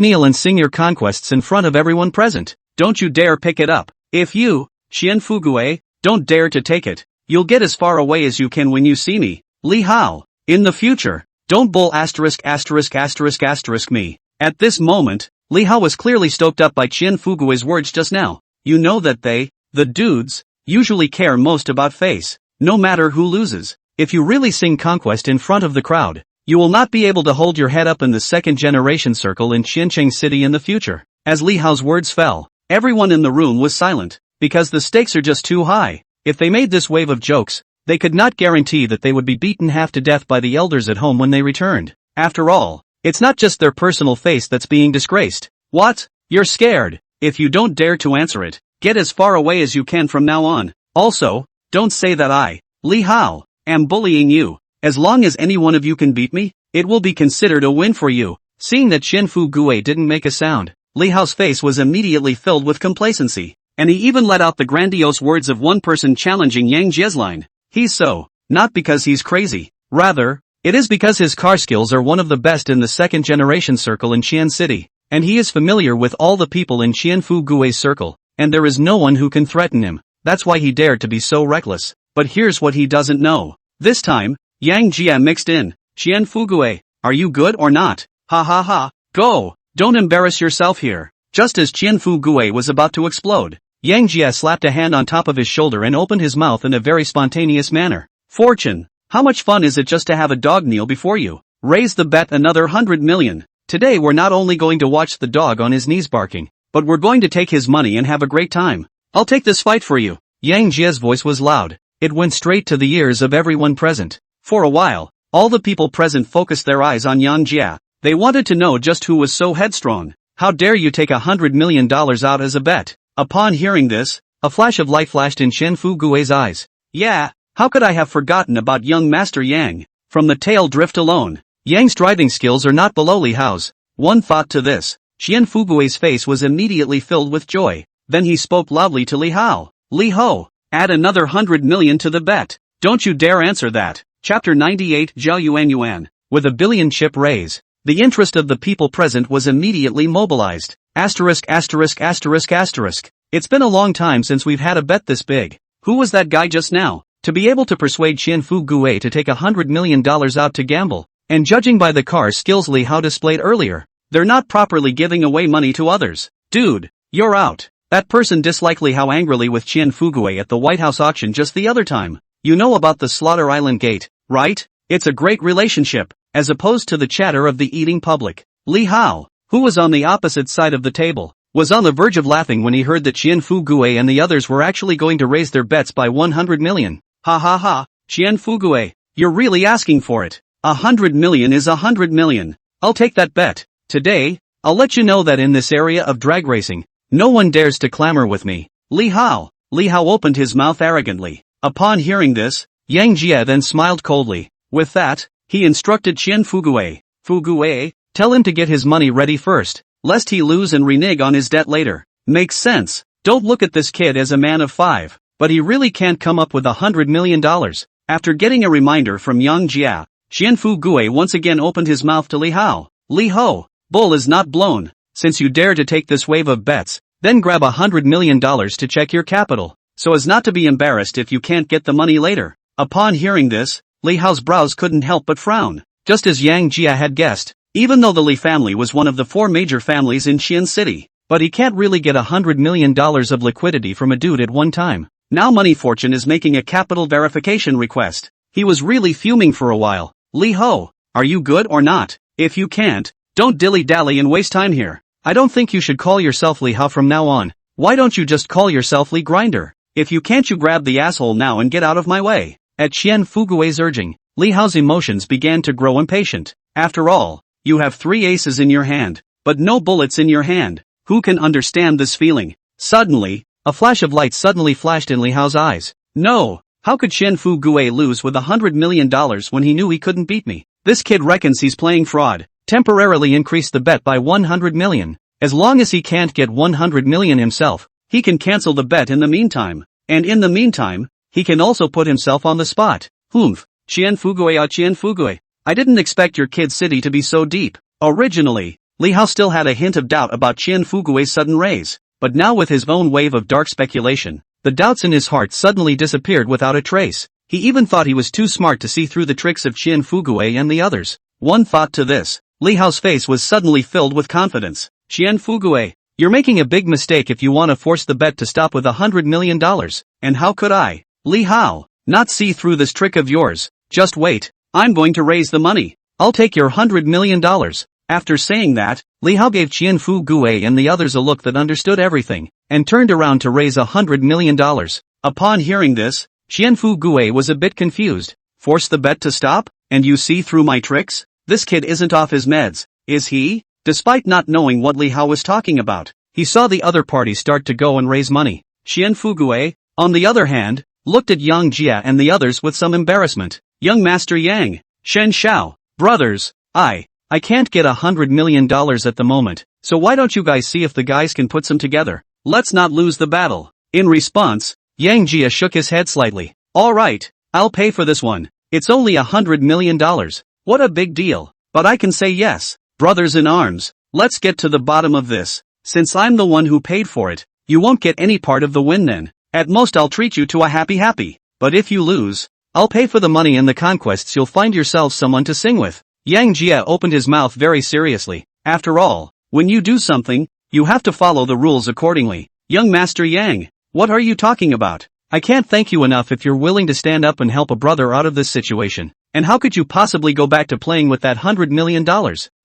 kneel and sing your conquests in front of everyone present. Don't you dare pick it up. If you, Xianfu Gui, don't dare to take it, you'll get as far away as you can when you see me. Li Hao, in the future, don't bull ***** me. At this moment, Li Hao was clearly stoked up by Xianfu Gui's words just now. You know that they, the dudes, usually care most about face, no matter who loses. If you really sing conquest in front of the crowd, you will not be able to hold your head up in the second generation circle in Xiancheng City in the future. As Li Hao's words fell, everyone in the room was silent, because the stakes are just too high. If they made this wave of jokes, they could not guarantee that they would be beaten half to death by the elders at home when they returned. After all, it's not just their personal face that's being disgraced. What? You're scared? If you don't dare to answer it, get as far away as you can from now on. Also, don't say that I, Li Hao, am bullying you. As long as any one of you can beat me, it will be considered a win for you. Seeing that Xianfu Gui didn't make a sound, Li Hao's face was immediately filled with complacency, and he even let out the grandiose words of one person challenging Yang Jia's line. He's so, not because he's crazy, rather, it is because his car skills are one of the best in the second generation circle in Xian City, and he is familiar with all the people in Xianfu Gui's circle, and there is no one who can threaten him. That's why he dared to be so reckless. But here's what he doesn't know. This time, Yang Jia mixed in. Xianfu Gui, are you good or not? Ha ha ha, go, don't embarrass yourself here. Just as Xianfu Gui was about to explode, Yang Jia slapped a hand on top of his shoulder and opened his mouth in a very spontaneous manner. Fortune, how much fun is it just to have a dog kneel before you? Raise the bet another 100 million. Today we're not only going to watch the dog on his knees barking, but we're going to take his money and have a great time. I'll take this fight for you. Yang Jia's voice was loud. It went straight to the ears of everyone present. For a while, all the people present focused their eyes on Yang Jia. They wanted to know just who was so headstrong. How dare you take $100 million out as a bet? Upon hearing this, A flash of light flashed in Chen Fugui's eyes. Yeah, how could I have forgotten about young Master Yang? From the tail drift alone, Yang's driving skills are not below Li Hao's. One thought to this. Chen Fugui's face was immediately filled with joy. Then he spoke loudly to Li Hao. Li Hao, add another 100 million to the bet. Don't you dare answer that. Chapter 98 Zhao Yuan Yuan. With a billion chip raise, the interest of the people present was immediately mobilized. Asterisk asterisk asterisk asterisk. It's been a long time since we've had a bet this big. Who was that guy just now? To be able to persuade Chen Fugui to take $100 million out to gamble, and judging by the car skills Li Hao displayed earlier, they're not properly giving away money to others. Dude, you're out. That person disliked Li Hao angrily with Chen Fugui at the White House auction just the other time. You know about the Slaughter Island Gate, right? It's a great relationship, as opposed to the chatter of the eating public. Li Hao, who was on the opposite side of the table, was on the verge of laughing when he heard that Chen Fugui and the others were actually going to raise their bets by 100 million. Ha ha ha, Chen Fugui, you're really asking for it. 100 million is 100 million. I'll take that bet. Today, I'll let you know that in this area of drag racing, no one dares to clamor with me. Li Hao opened his mouth arrogantly. Upon hearing this, Yang Jie then smiled coldly. With that, he instructed Chen Fugui. Fugui, tell him to get his money ready first, lest he lose and renege on his debt later. Makes sense. Don't look at this kid as a man of 5, but he really can't come up with $100 million. After getting a reminder from Yang Jie, Chen Fugui once again opened his mouth to Li Hao. Li Hao, bull is not blown. Since you dare to take this wave of bets, then grab $100 million to check your capital, so as not to be embarrassed if you can't get the money later. Upon hearing this, Li Hao's brows couldn't help but frown, just as Yang Jie had guessed. Even though the Li family was one of the 4 major families in Xian City, but he can't really get $100 million of liquidity from a dude at one time. Now Money Fortune is making a capital verification request. He was really fuming for a while. Li Hao, are you good or not? If you can't, don't dilly-dally and waste time here. I don't think you should call yourself Li Hao from now on. Why don't you just call yourself Li Grinder? If you can't, you grab the asshole now and get out of my way. At Chen Fugui's urging, Li Hao's emotions began to grow impatient. After all, you have 3 aces in your hand, but no bullets in your hand. Who can understand this feeling? Suddenly, a flash of light suddenly flashed in Li Hao's eyes. No, how could Chen Fugui lose with $100 million when he knew he couldn't beat me? This kid reckons he's playing fraud. Temporarily increase the bet by 100 million. As long as he can't get 100 million himself, he can cancel the bet in the meantime. And in the meantime, he can also put himself on the spot. Humph, Chen Fugui, I didn't expect your kid city to be so deep. Originally, Li Hao still had a hint of doubt about Chen Fugui's sudden raise, but now with his own wave of dark speculation, the doubts in his heart suddenly disappeared without a trace. He even thought he was too smart to see through the tricks of Chen Fugui and the others. One thought to this. Li Hao's face was suddenly filled with confidence. Chen Fugui, you're making a big mistake if you want to force the bet to stop with $100 million. And how could I, Li Hao, not see through this trick of yours? Just wait, I'm going to raise the money. I'll take your $100 million. After saying that, Li Hao gave Chen Fugui and the others a look that understood everything, and turned around to raise $100 million. Upon hearing this, Chen Fugui was a bit confused. Force the bet to stop? And you see through my tricks? This kid isn't off his meds, is he? Despite not knowing what Li Hao was talking about, he saw the other party start to go and raise money. Chen Fugui, on the other hand, looked at Yang Jie and the others with some embarrassment. Young Master Yang, Shen Shao, brothers, I can't get $100 million at the moment, so why don't you guys see if the guys can put some together? Let's not lose the battle. In response, Yang Jie shook his head slightly. Alright, I'll pay for this one. It's only $100 million. What a big deal. But I can say yes. Brothers in arms, let's get to the bottom of this. Since I'm the one who paid for it, you won't get any part of the win then. At most I'll treat you to a happy. But if you lose, I'll pay for the money and the conquests. You'll find yourselves someone to sing with. Yang Jie opened his mouth very seriously. After all, when you do something, you have to follow the rules accordingly. Young Master Yang, what are you talking about? I can't thank you enough if you're willing to stand up and help a brother out of this situation. And how could you possibly go back to playing with that $100 million?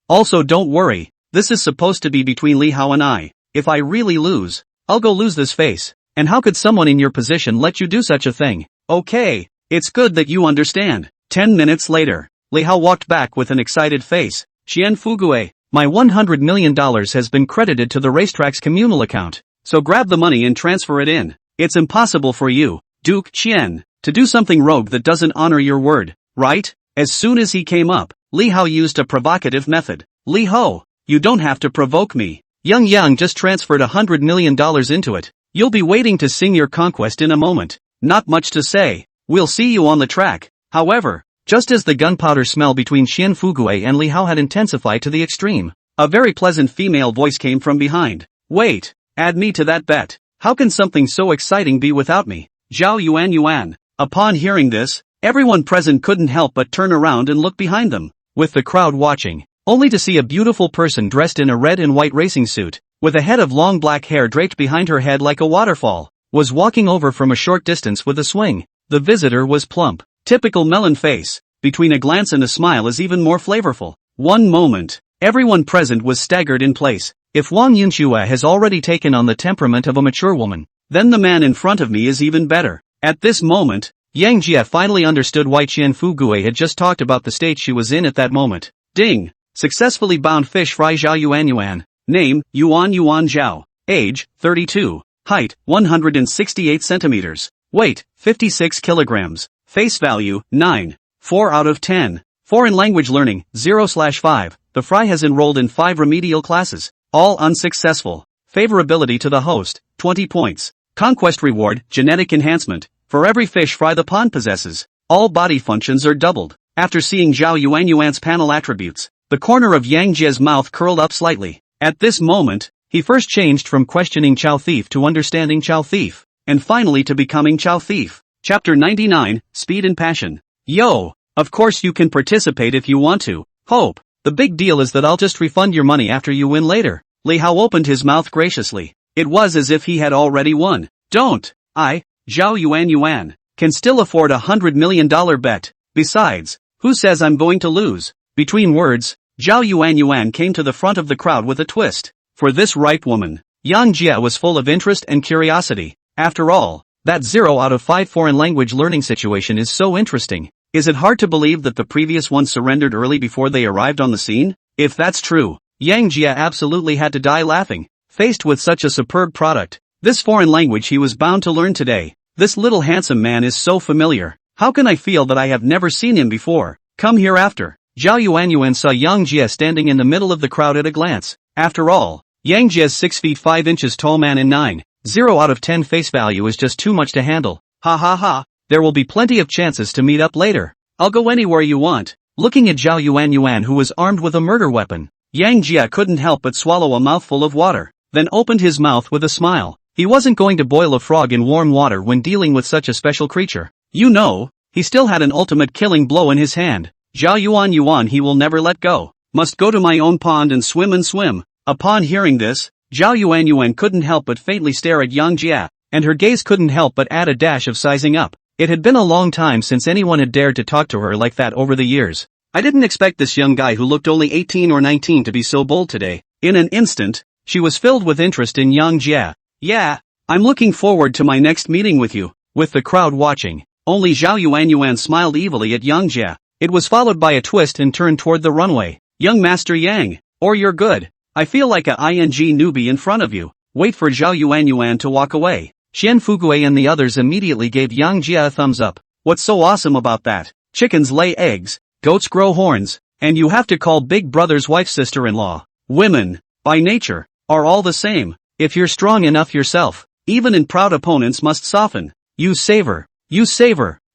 Also don't worry, this is supposed to be between Li Hao and I. If I really lose, I'll go lose this face. And how could someone in your position let you do such a thing? Okay, it's good that you understand. 10 minutes later, Li Hao walked back with an excited face. Chen Fugui, my $100 million has been credited to the racetrack's communal account. So grab the money and transfer it in. It's impossible for you, Duke Qian, to do something rogue that doesn't honor your word, right? As soon as he came up, Li Hao used a provocative method. Li Hao, you don't have to provoke me. Young Yang just transferred $100 million into it. You'll be waiting to sing your conquest in a moment. Not much to say. We'll see you on the track. However, just as the gunpowder smell between Qian Fugue and Li Hao had intensified to the extreme, a very pleasant female voice came from behind. Wait, add me to that bet. How can something so exciting be without me? Zhao Yuan. Upon hearing this, everyone present couldn't help but turn around and look behind them, with the crowd watching, only to see a beautiful person dressed in a red and white racing suit, with a head of long black hair draped behind her head like a waterfall, was walking over from a short distance with a swing. The visitor was plump, typical melon face, between a glance and a smile is even more flavorful. One moment, everyone present was staggered in place. If Wang Yunxue has already taken on the temperament of a mature woman, then the man in front of me is even better. At this moment, Yang Jie finally understood why Qian Fugue had just talked about the state she was in at that moment. Ding! Successfully bound fish fry Zhao Yuan. Name, Yuan Zhao. Age, 32. Height, 168 centimeters. Weight, 56 kilograms. Face value, 9. 4 out of 10. Foreign language learning, 0/5. The fry has enrolled in 5 remedial classes, all unsuccessful. Favorability to the host, 20 points. Conquest reward, genetic enhancement. For every fish fry the pond possesses, all body functions are doubled. After seeing Zhao Yuan's panel attributes, the corner of Yang Jie's mouth curled up slightly. At this moment, he first changed from questioning Chow Thief to understanding Chow Thief, and finally to becoming Chow Thief. Chapter 99, Speed and Passion. Yo, of course you can participate if you want to. Hope. The big deal is that I'll just refund your money after you win later. Li Hao opened his mouth graciously. It was as if he had already won. Don't. Zhao Yuan, can still afford $100 million bet. Besides, who says I'm going to lose? Between words, Zhao Yuan came to the front of the crowd with a twist. For this ripe woman, Yang Jie was full of interest and curiosity. After all, that 0 out of 5 foreign language learning situation is so interesting. Is it hard to believe that the previous one surrendered early before they arrived on the scene? If that's true, Yang Jie absolutely had to die laughing. Faced with such a superb product, this foreign language he was bound to learn today. This little handsome man is so familiar. How can I feel that I have never seen him before? Come here after. Zhao Yuan saw Yang Jie standing in the middle of the crowd at a glance. After all, Yang Jie's 6 feet 5 inches tall man and 9.0 out of 10 face value is just too much to handle. Ha. There will be plenty of chances to meet up later. I'll go anywhere you want. Looking at Zhao Yuan who was armed with a murder weapon, Yang Jie couldn't help but swallow a mouthful of water, then opened his mouth with a smile. He wasn't going to boil a frog in warm water when dealing with such a special creature. You know, he still had an ultimate killing blow in his hand. Zhao Yuan he will never let go. Must go to my own pond and swim. Upon hearing this, Zhao Yuan couldn't help but faintly stare at Yang Jie, and her gaze couldn't help but add a dash of sizing up. It had been a long time since anyone had dared to talk to her like that over the years. I didn't expect this young guy who looked only 18 or 19 to be so bold today. In an instant, she was filled with interest in Yang Jie. Yeah, I'm looking forward to my next meeting with you. With the crowd watching, only Zhao Yuan smiled evilly at Yang Jie. It was followed by a twist and turn toward the runway. Young Master Yang, or you're good. I feel like a ING newbie in front of you. Wait for Zhao Yuan to walk away. Qian Fugue and the others immediately gave Yang Jie a thumbs up. What's so awesome about that? Chickens lay eggs, goats grow horns, and you have to call Big Brother's wife sister-in-law. Women, by nature, are all the same. If you're strong enough yourself, even in proud opponents must soften. You savor.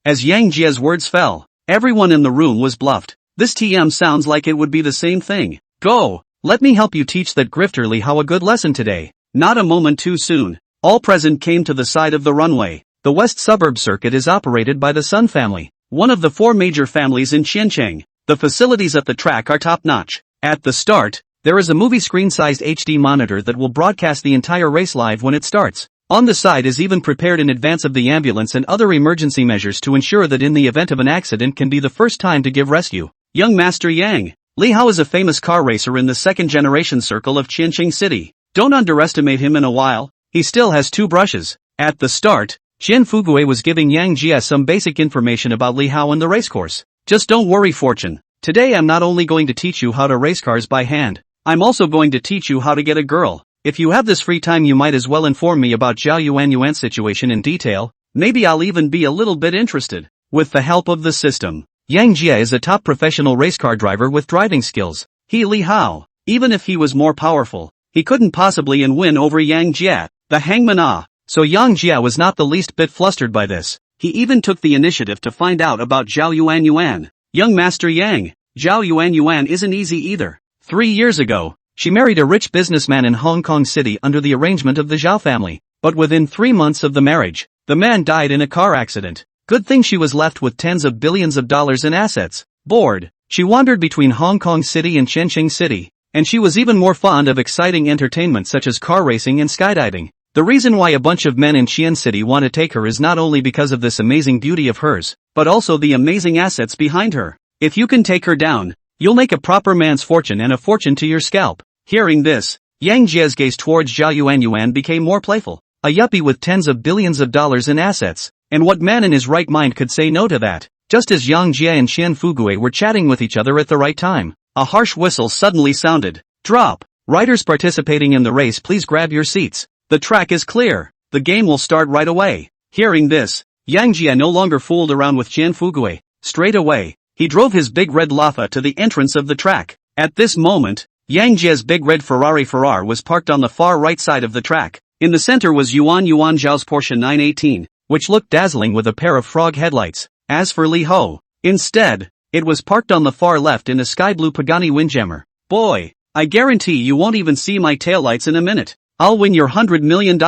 As Yang Jie's words fell, everyone in the room was bluffed. This TM sounds like it would be the same thing. Go, let me help you teach that grifter Li Hao a good lesson today. Not a moment too soon. All present came to the side of the runway. The West Suburb Circuit is operated by the Sun family, one of the 4 major families in Qiancheng. The facilities at the track are top-notch. At the start, there is a movie screen-sized HD monitor that will broadcast the entire race live when it starts. On the side is even prepared in advance of the ambulance and other emergency measures to ensure that in the event of an accident can be the first time to give rescue. Young Master Yang, Li Hao is a famous car racer in the second-generation circle of Qiancheng City. Don't underestimate him in a while. He still has 2 brushes. At the start, Qian Fugue was giving Yang Jie some basic information about Li Hao and the racecourse. Just don't worry, Fortune. Today I'm not only going to teach you how to race cars by hand, I'm also going to teach you how to get a girl. If you have this free time you might as well inform me about Zhao Yuanyuan's situation in detail, maybe I'll even be a little bit interested. With the help of the system, Yang Jie is a top professional race car driver with driving skills. He Li Hao. Even if he was more powerful, he couldn't possibly win over Yang Jie, the hangman. So Yang Jie was not the least bit flustered by this. He even took the initiative to find out about Zhao Yuanyuan. Young Master Yang, Zhao Yuanyuan isn't easy either. 3 years ago, she married a rich businessman in Hong Kong City under the arrangement of the Zhao family. But within 3 months of the marriage, the man died in a car accident. Good thing she was left with tens of billions of dollars in assets. Bored, she wandered between Hong Kong City and Shenzhen City. And she was even more fond of exciting entertainment such as car racing and skydiving. The reason why a bunch of men in Xi'an City want to take her is not only because of this amazing beauty of hers, but also the amazing assets behind her. If you can take her down, you'll make a proper man's fortune and a fortune to your scalp. Hearing this, Yang Jie's gaze towards Zhao Yuanyuan became more playful. A yuppie with tens of billions of dollars in assets. And what man in his right mind could say no to that? Just as Yang Jie and Xian Fugue were chatting with each other at the right time, a harsh whistle suddenly sounded. Drop! Riders participating in the race, please grab your seats. The track is clear. The game will start right away. Hearing this, Yang Jie no longer fooled around with Xian Fugue. Straight away, he drove his big red Laffa to the entrance of the track. At this moment, Yang Jie's big red Ferrari was parked on the far right side of the track. In the center was Yuan Zhao's Porsche 918, which looked dazzling with a pair of frog headlights. As for Li Ho, instead, it was parked on the far left in a sky blue Pagani Windjammer. Boy, I guarantee you won't even see my taillights in a minute. I'll win your $100 million.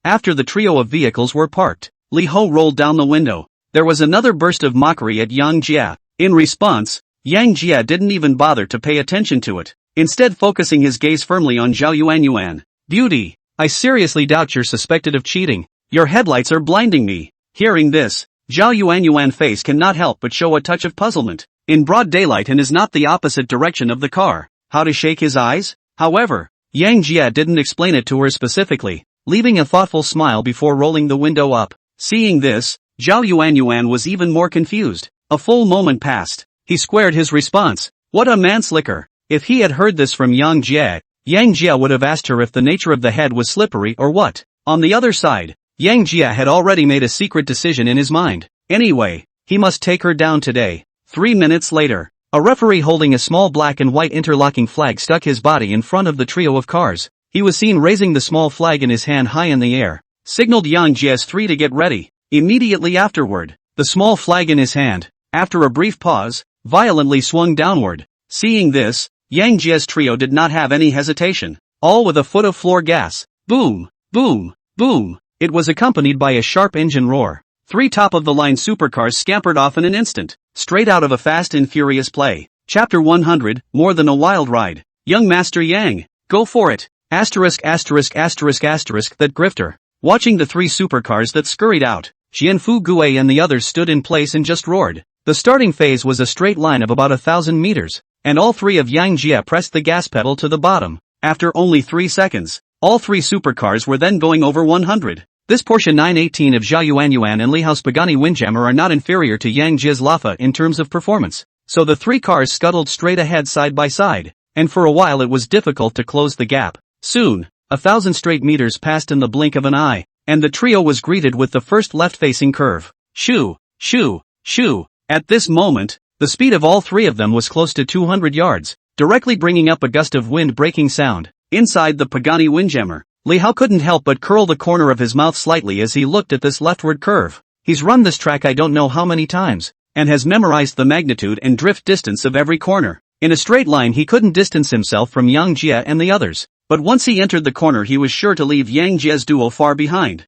After the trio of vehicles were parked, Li Ho rolled down the window. There was another burst of mockery at Yang Jie. In response, Yang Jie didn't even bother to pay attention to it, instead focusing his gaze firmly on Zhao Yuanyuan. Beauty, I seriously doubt you're suspected of cheating. Your headlights are blinding me. Hearing this, Zhao Yuanyuan's face cannot help but show a touch of puzzlement. In broad daylight and is not the opposite direction of the car. How to shake his eyes? However, Yang Jie didn't explain it to her specifically, leaving a thoughtful smile before rolling the window up. Seeing this, Zhao Yuanyuan was even more confused. A full moment passed. He squared his response. What a manslicker. If he had heard this from Yang Jie, Yang Jie would have asked her if the nature of the head was slippery or what. On the other side, Yang Jie had already made a secret decision in his mind. Anyway, he must take her down today. 3 minutes later, a referee holding a small black and white interlocking flag stuck his body in front of the trio of cars. He was seen raising the small flag in his hand high in the air, signaled Yang Jie's three to get ready. Immediately afterward, the small flag in his hand, after a brief pause, violently swung downward. Seeing this, Yang Jie's trio did not have any hesitation, all with a foot of floor gas. Boom, boom, boom. It was accompanied by a sharp engine roar. 3 top-of-the-line supercars scampered off in an instant, straight out of a Fast and Furious play. Chapter 100, More Than a Wild Ride. Young Master Yang, go for it. That grifter. Watching the 3 supercars that scurried out, Xian Fugue and the others stood in place and just roared. The starting phase was a straight line of about 1,000 meters, and all 3 of Yang Jie pressed the gas pedal to the bottom. After only 3 seconds, all 3 supercars were then going over 100. This Porsche 918 of Zhao Yuanyuan and Li Hao's Pagani Windjammer are not inferior to Yang Jie's Laffa in terms of performance, so the 3 cars scuttled straight ahead side by side, and for a while it was difficult to close the gap. Soon, 1,000 straight meters passed in the blink of an eye, and the trio was greeted with the first left-facing curve. Shoo, shoo, shoo. At this moment, the speed of all 3 of them was close to 200 yards, directly bringing up a gust of wind-breaking sound. Inside the Pagani Windjammer, Li Hao couldn't help but curl the corner of his mouth slightly as he looked at this leftward curve. He's run this track I don't know how many times, and has memorized the magnitude and drift distance of every corner. In a straight line he couldn't distance himself from Yang Jie and the others, but once he entered the corner he was sure to leave Yang Jie's duo far behind.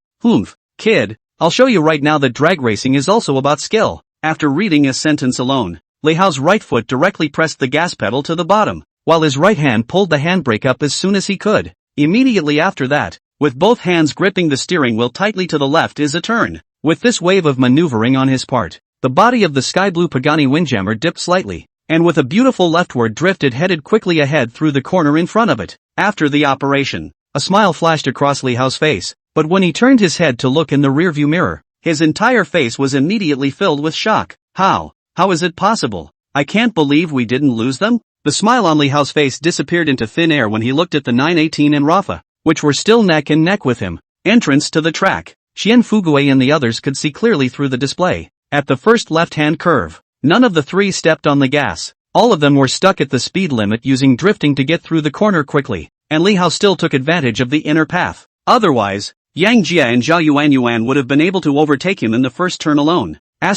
Kid, I'll show you right now that drag racing is also about skill. After reading a sentence alone, Li Hao's right foot directly pressed the gas pedal to the bottom, while his right hand pulled the handbrake up as soon as he could. Immediately after that, with both hands gripping the steering wheel tightly to the left is a turn. With this wave of maneuvering on his part, the body of the sky blue Pagani Windjammer dipped slightly, and with a beautiful leftward drift it headed quickly ahead through the corner in front of it. After the operation, a smile flashed across Li Hao's face, but when he turned his head to look in the rearview mirror, his entire face was immediately filled with shock. How is it possible? I can't believe we didn't lose them? The smile on Li Hao's face disappeared into thin air when he looked at the 918 and Rafa. which were still neck and neck with him. Entrance to the track. Xian Fugui and the others could see clearly through the display. At the first left-hand curve, none of the three stepped on the gas. All of them were stuck at the speed limit using drifting to get through the corner quickly, and Li Hao still took advantage of the inner path. Otherwise, Yang Jia and Zhao Yuanyuan would have been able to overtake him in the first turn alone. I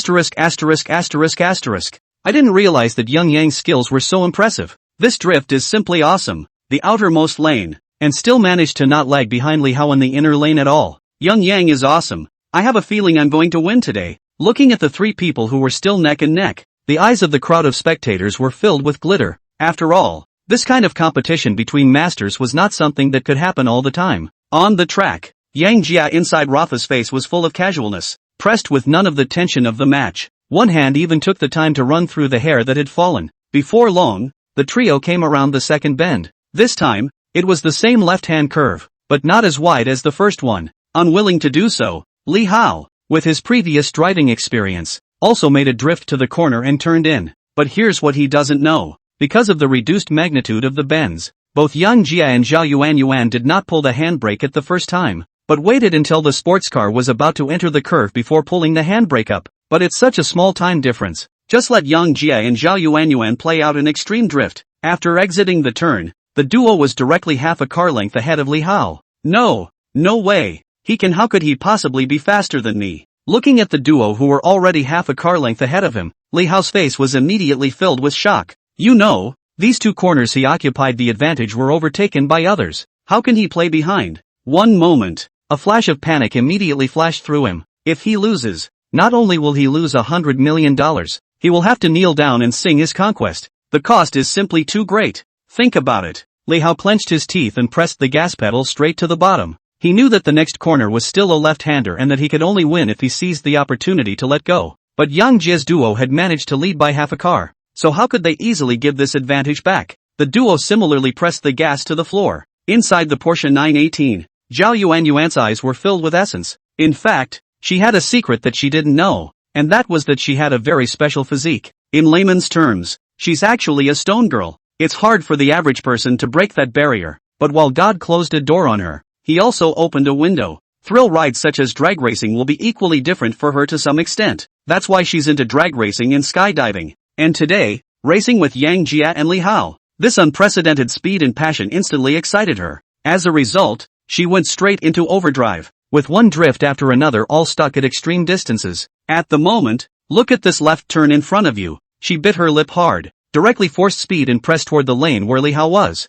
didn't realize that Young Yang's skills were so impressive. This drift is simply awesome. The outermost lane, and still managed to not lag behind Li Hao in the inner lane at all. Young Yang is awesome. I have a feeling I'm going to win today. Looking at the three people who were still neck and neck, the eyes of the crowd of spectators were filled with glitter. After all, this kind of competition between masters was not something that could happen all the time. On the track, Yang Jia inside Rafa's face was full of casualness, pressed with none of the tension of the match. One hand even took the time to run through the hair that had fallen. Before long, the trio came around the second bend. This time, it was the same left-hand curve, but not as wide as the first one. Unwilling to do so, Li Hao, with his previous driving experience, also made a drift to the corner and turned in. But here's what he doesn't know. Because of the reduced magnitude of the bends, both Yang Jia and Zhao Yuanyuan did not pull the handbrake at the first time, but waited until the sports car was about to enter the curve before pulling the handbrake up. But it's such a small time difference. Just let Yang Jia and Zhao Yuanyuan play out an extreme drift. After exiting the turn, the duo was directly half a car length ahead of Li Hao. No way. How could he possibly be faster than me? Looking at the duo who were already half a car length ahead of him, Li Hao's face was immediately filled with shock. These two corners he occupied the advantage were overtaken by others. How can he play behind? One moment. A flash of panic immediately flashed through him. If he loses, not only will he lose $100 million, he will have to kneel down and sing his conquest. The cost is simply too great. Think about it. Li Hao clenched his teeth and pressed the gas pedal straight to the bottom. He knew that the next corner was still a left-hander and that he could only win if he seized the opportunity to let go. But Yang Jie's duo had managed to lead by half a car, so how could they easily give this advantage back? The duo similarly pressed the gas to the floor. Inside the Porsche 918, Zhao Yuanyuan's eyes were filled with essence. In fact, she had a secret that she didn't know, and that was that she had a very special physique. In layman's terms, she's actually a stone girl. It's hard for the average person to break that barrier, but while God closed a door on her, he also opened a window. Thrill rides such as drag racing will be equally different for her to some extent. That's why she's into drag racing and skydiving. And today, racing with Yang Jia and Li Hao. This unprecedented speed and passion instantly excited her. As a result, she went straight into overdrive, with one drift after another all stuck at extreme distances. At the moment, look at this left turn in front of you. She bit her lip hard, directly forced speed and pressed toward the lane where Li Hao was.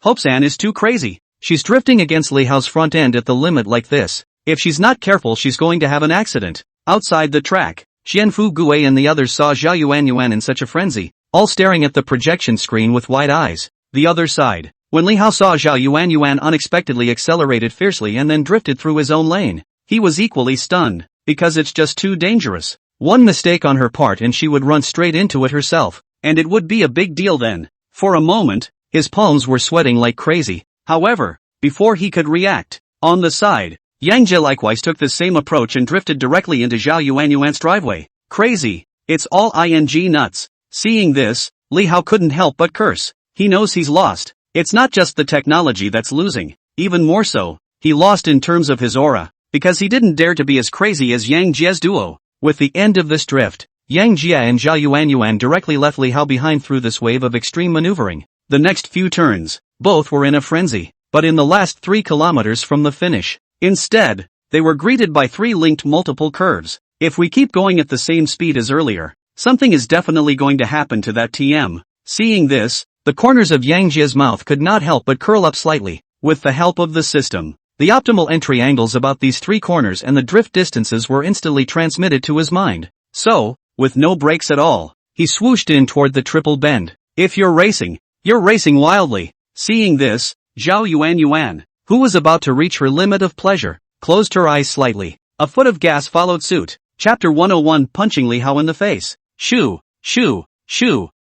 Hope-san is too crazy. She's drifting against Li Hao's front end at the limit like this. If she's not careful she's going to have an accident. Outside the track, Xianfu Gui and the others saw Zhao Yuanyuan in such a frenzy, all staring at the projection screen with wide eyes. The other side, when Li Hao saw Zhao Yuanyuan unexpectedly accelerated fiercely and then drifted through his own lane, he was equally stunned, because it's just too dangerous. One mistake on her part and she would run straight into it herself, and it would be a big deal then. For a moment, his palms were sweating like crazy. However, before he could react, on the side, Yang Jia likewise took the same approach and drifted directly into Zhao Yuanyuan's driveway. Crazy. It's all ing nuts. Seeing this, Li Hao couldn't help but curse. He knows he's lost. It's not just the technology that's losing. Even more so, he lost in terms of his aura, because he didn't dare to be as crazy as Yang Jia's duo. With the end of this drift, Yang Jia and Zhao Yuanyuan directly left Li Hao behind through this wave of extreme maneuvering. The next few turns, both were in a frenzy, but in the last 3 kilometers from the finish, instead, they were greeted by 3 linked multiple curves. If we keep going at the same speed as earlier, something is definitely going to happen to that TM. Seeing this, the corners of Yang Jia's mouth could not help but curl up slightly. With the help of the system, the optimal entry angles about these 3 corners and the drift distances were instantly transmitted to his mind. So, with no brakes at all, he swooshed in toward the triple bend. If you're racing wildly. Seeing this, Zhao Yuanyuan, who was about to reach her limit of pleasure, closed her eyes slightly. A foot of gas followed suit. Chapter 101 Punching Li Hao in the face. Shoo.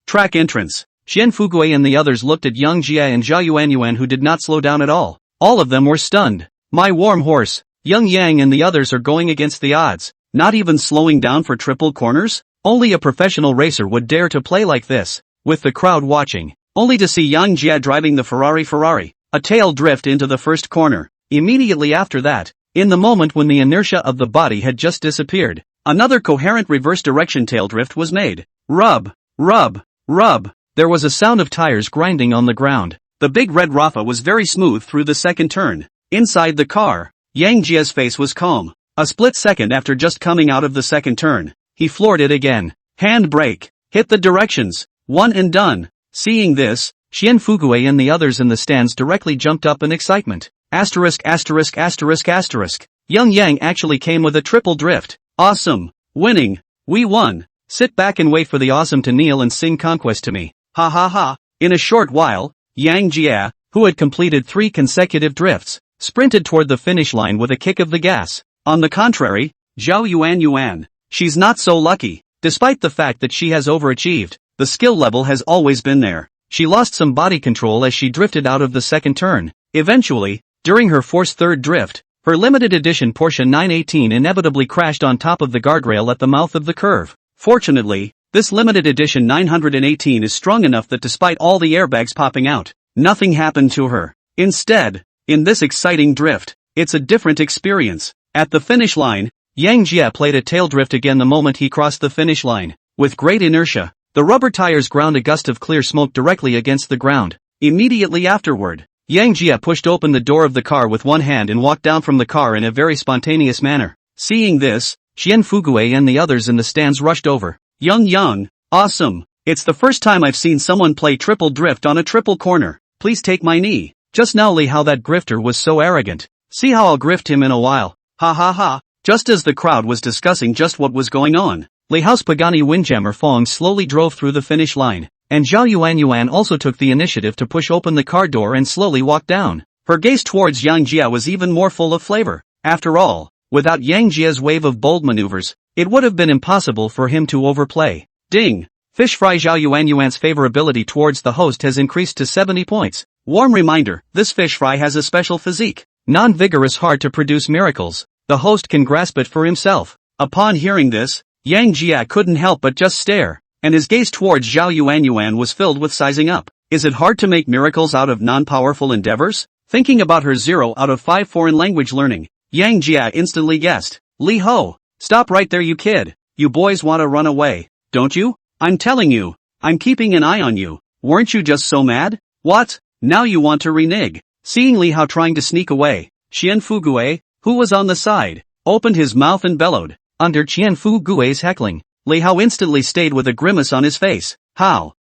Track entrance. Xian Fugui and the others looked at Yang Jia and Zhao Yuanyuan who did not slow down at all. All of them were stunned. My warm horse, Young Yang and the others are going against the odds. Not even slowing down for triple corners? Only a professional racer would dare to play like this. With the crowd watching, only to see Yang Jia driving the Ferrari, a tail drift into the first corner. Immediately after that, in the moment when the inertia of the body had just disappeared, another coherent reverse direction tail drift was made. Rub, rub, rub. There was a sound of tires grinding on the ground. The big red Rafa was very smooth through the second turn. Inside the car, Yang Jia's face was calm. A split second after just coming out of the second turn, he floored it again. Handbrake. Hit the directions. One and done. Seeing this, Qian Fugui and the others in the stands directly jumped up in excitement. Asterisk. Young Yang actually came with a triple drift. Awesome. Winning. We won. Sit back and wait for the awesome to kneel and sing conquest to me. Ha ha ha. In a short while, Yang Jia, who had completed 3 consecutive drifts, sprinted toward the finish line with a kick of the gas. On the contrary, Zhao Yuan, she's not so lucky. Despite the fact that she has overachieved, the skill level has always been there. She lost some body control as she drifted out of the second turn. Eventually, during her forced third drift, her limited edition Porsche 918 inevitably crashed on top of the guardrail at the mouth of the curve. Fortunately, this limited edition 918 is strong enough that despite all the airbags popping out, nothing happened to her. Instead, in this exciting drift, it's a different experience. At the finish line, Yang Jia played a tail drift again the moment he crossed the finish line. With great inertia, the rubber tires ground a gust of clear smoke directly against the ground. Immediately afterward, Yang Jia pushed open the door of the car with one hand and walked down from the car in a very spontaneous manner. Seeing this, Qian Fugui and the others in the stands rushed over. Young, awesome. It's the first time I've seen someone play triple drift on a triple corner. Please take my knee. Just now Li how that grifter was so arrogant. See how I'll grift him in a while. Ha ha ha. Just as the crowd was discussing just what was going on, Li Hao's Pagani Windjammer Fong slowly drove through the finish line, and Zhao Yuan also took the initiative to push open the car door and slowly walk down. Her gaze towards Yang Jia was even more full of flavor. After all, without Yang Jia's wave of bold maneuvers, it would have been impossible for him to overplay. Ding! Fish fry. Zhao Yuan's favorability towards the host has increased to 70 points. Warm reminder, this fish fry has a special physique. Non-vigorous, hard to produce miracles. The host can grasp it for himself. Upon hearing this, Yang Jia couldn't help but just stare, and his gaze towards Zhao Yuan was filled with sizing up. Is it hard to make miracles out of non-powerful endeavors? Thinking about her 0 out of 5 foreign language learning, Yang Jia instantly guessed. Li Ho! Stop right there, you kid. You boys want to run away, don't you? I'm telling you, I'm keeping an eye on you. Weren't you just so mad? What? Now you want to renege? Seeing Li Hao trying to sneak away, Qian Fugui, who was on the side, opened his mouth and bellowed. Under Qian Fugui's heckling, Li Hao instantly stayed with a grimace on his face. How?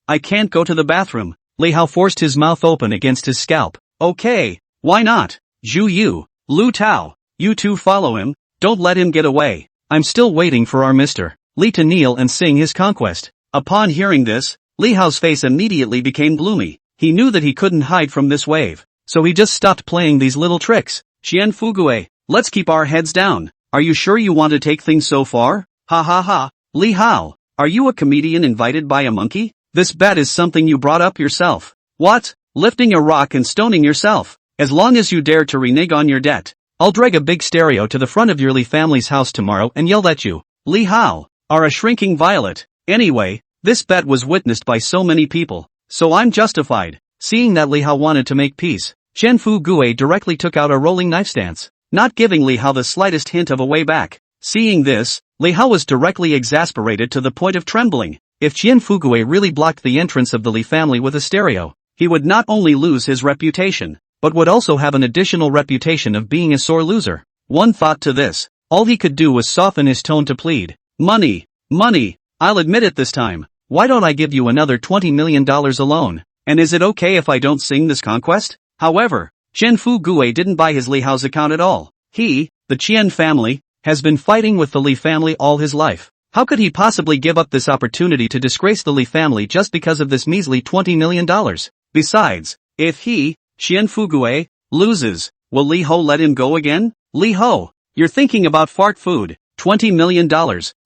I can't go to the bathroom. Li Hao forced his mouth open against his scalp. Okay, why not? Zhu Yu, Lu Tao, you two follow him, don't let him get away. I'm still waiting for our Mr. Li to kneel and sing his conquest. Upon hearing this, Li Hao's face immediately became gloomy. He knew that he couldn't hide from this wave, so he just stopped playing these little tricks. Qian Fugui, let's keep our heads down. Are you sure you want to take things so far? Ha ha ha. Li Hao, are you a comedian invited by a monkey? This bet is something you brought up yourself. What? Lifting a rock and stoning yourself? As long as you dare to renege on your debt, I'll drag a big stereo to the front of your Li family's house tomorrow and yell at you. Li Hao, are a shrinking violet. Anyway, this bet was witnessed by so many people, so I'm justified. Seeing that Li Hao wanted to make peace, Qian Fugui directly took out a rolling knife stance, not giving Li Hao the slightest hint of a way back. Seeing this, Li Hao was directly exasperated to the point of trembling. If Qian Fugui really blocked the entrance of the Li family with a stereo, he would not only lose his reputation, but would also have an additional reputation of being a sore loser. One thought to this, all he could do was soften his tone to plead. Money, I'll admit it this time. Why don't I give you another $20 million alone? And is it okay if I don't sing this conquest? However, Qian Fugui didn't buy his Li Hao's account at all. He, the Qian family, has been fighting with the Li family all his life. How could he possibly give up this opportunity to disgrace the Li family just because of this measly $20 million? Besides, if he, Qian Fugui, loses, will Li Ho let him go again? Li Ho, you're thinking about fart food. $20 million.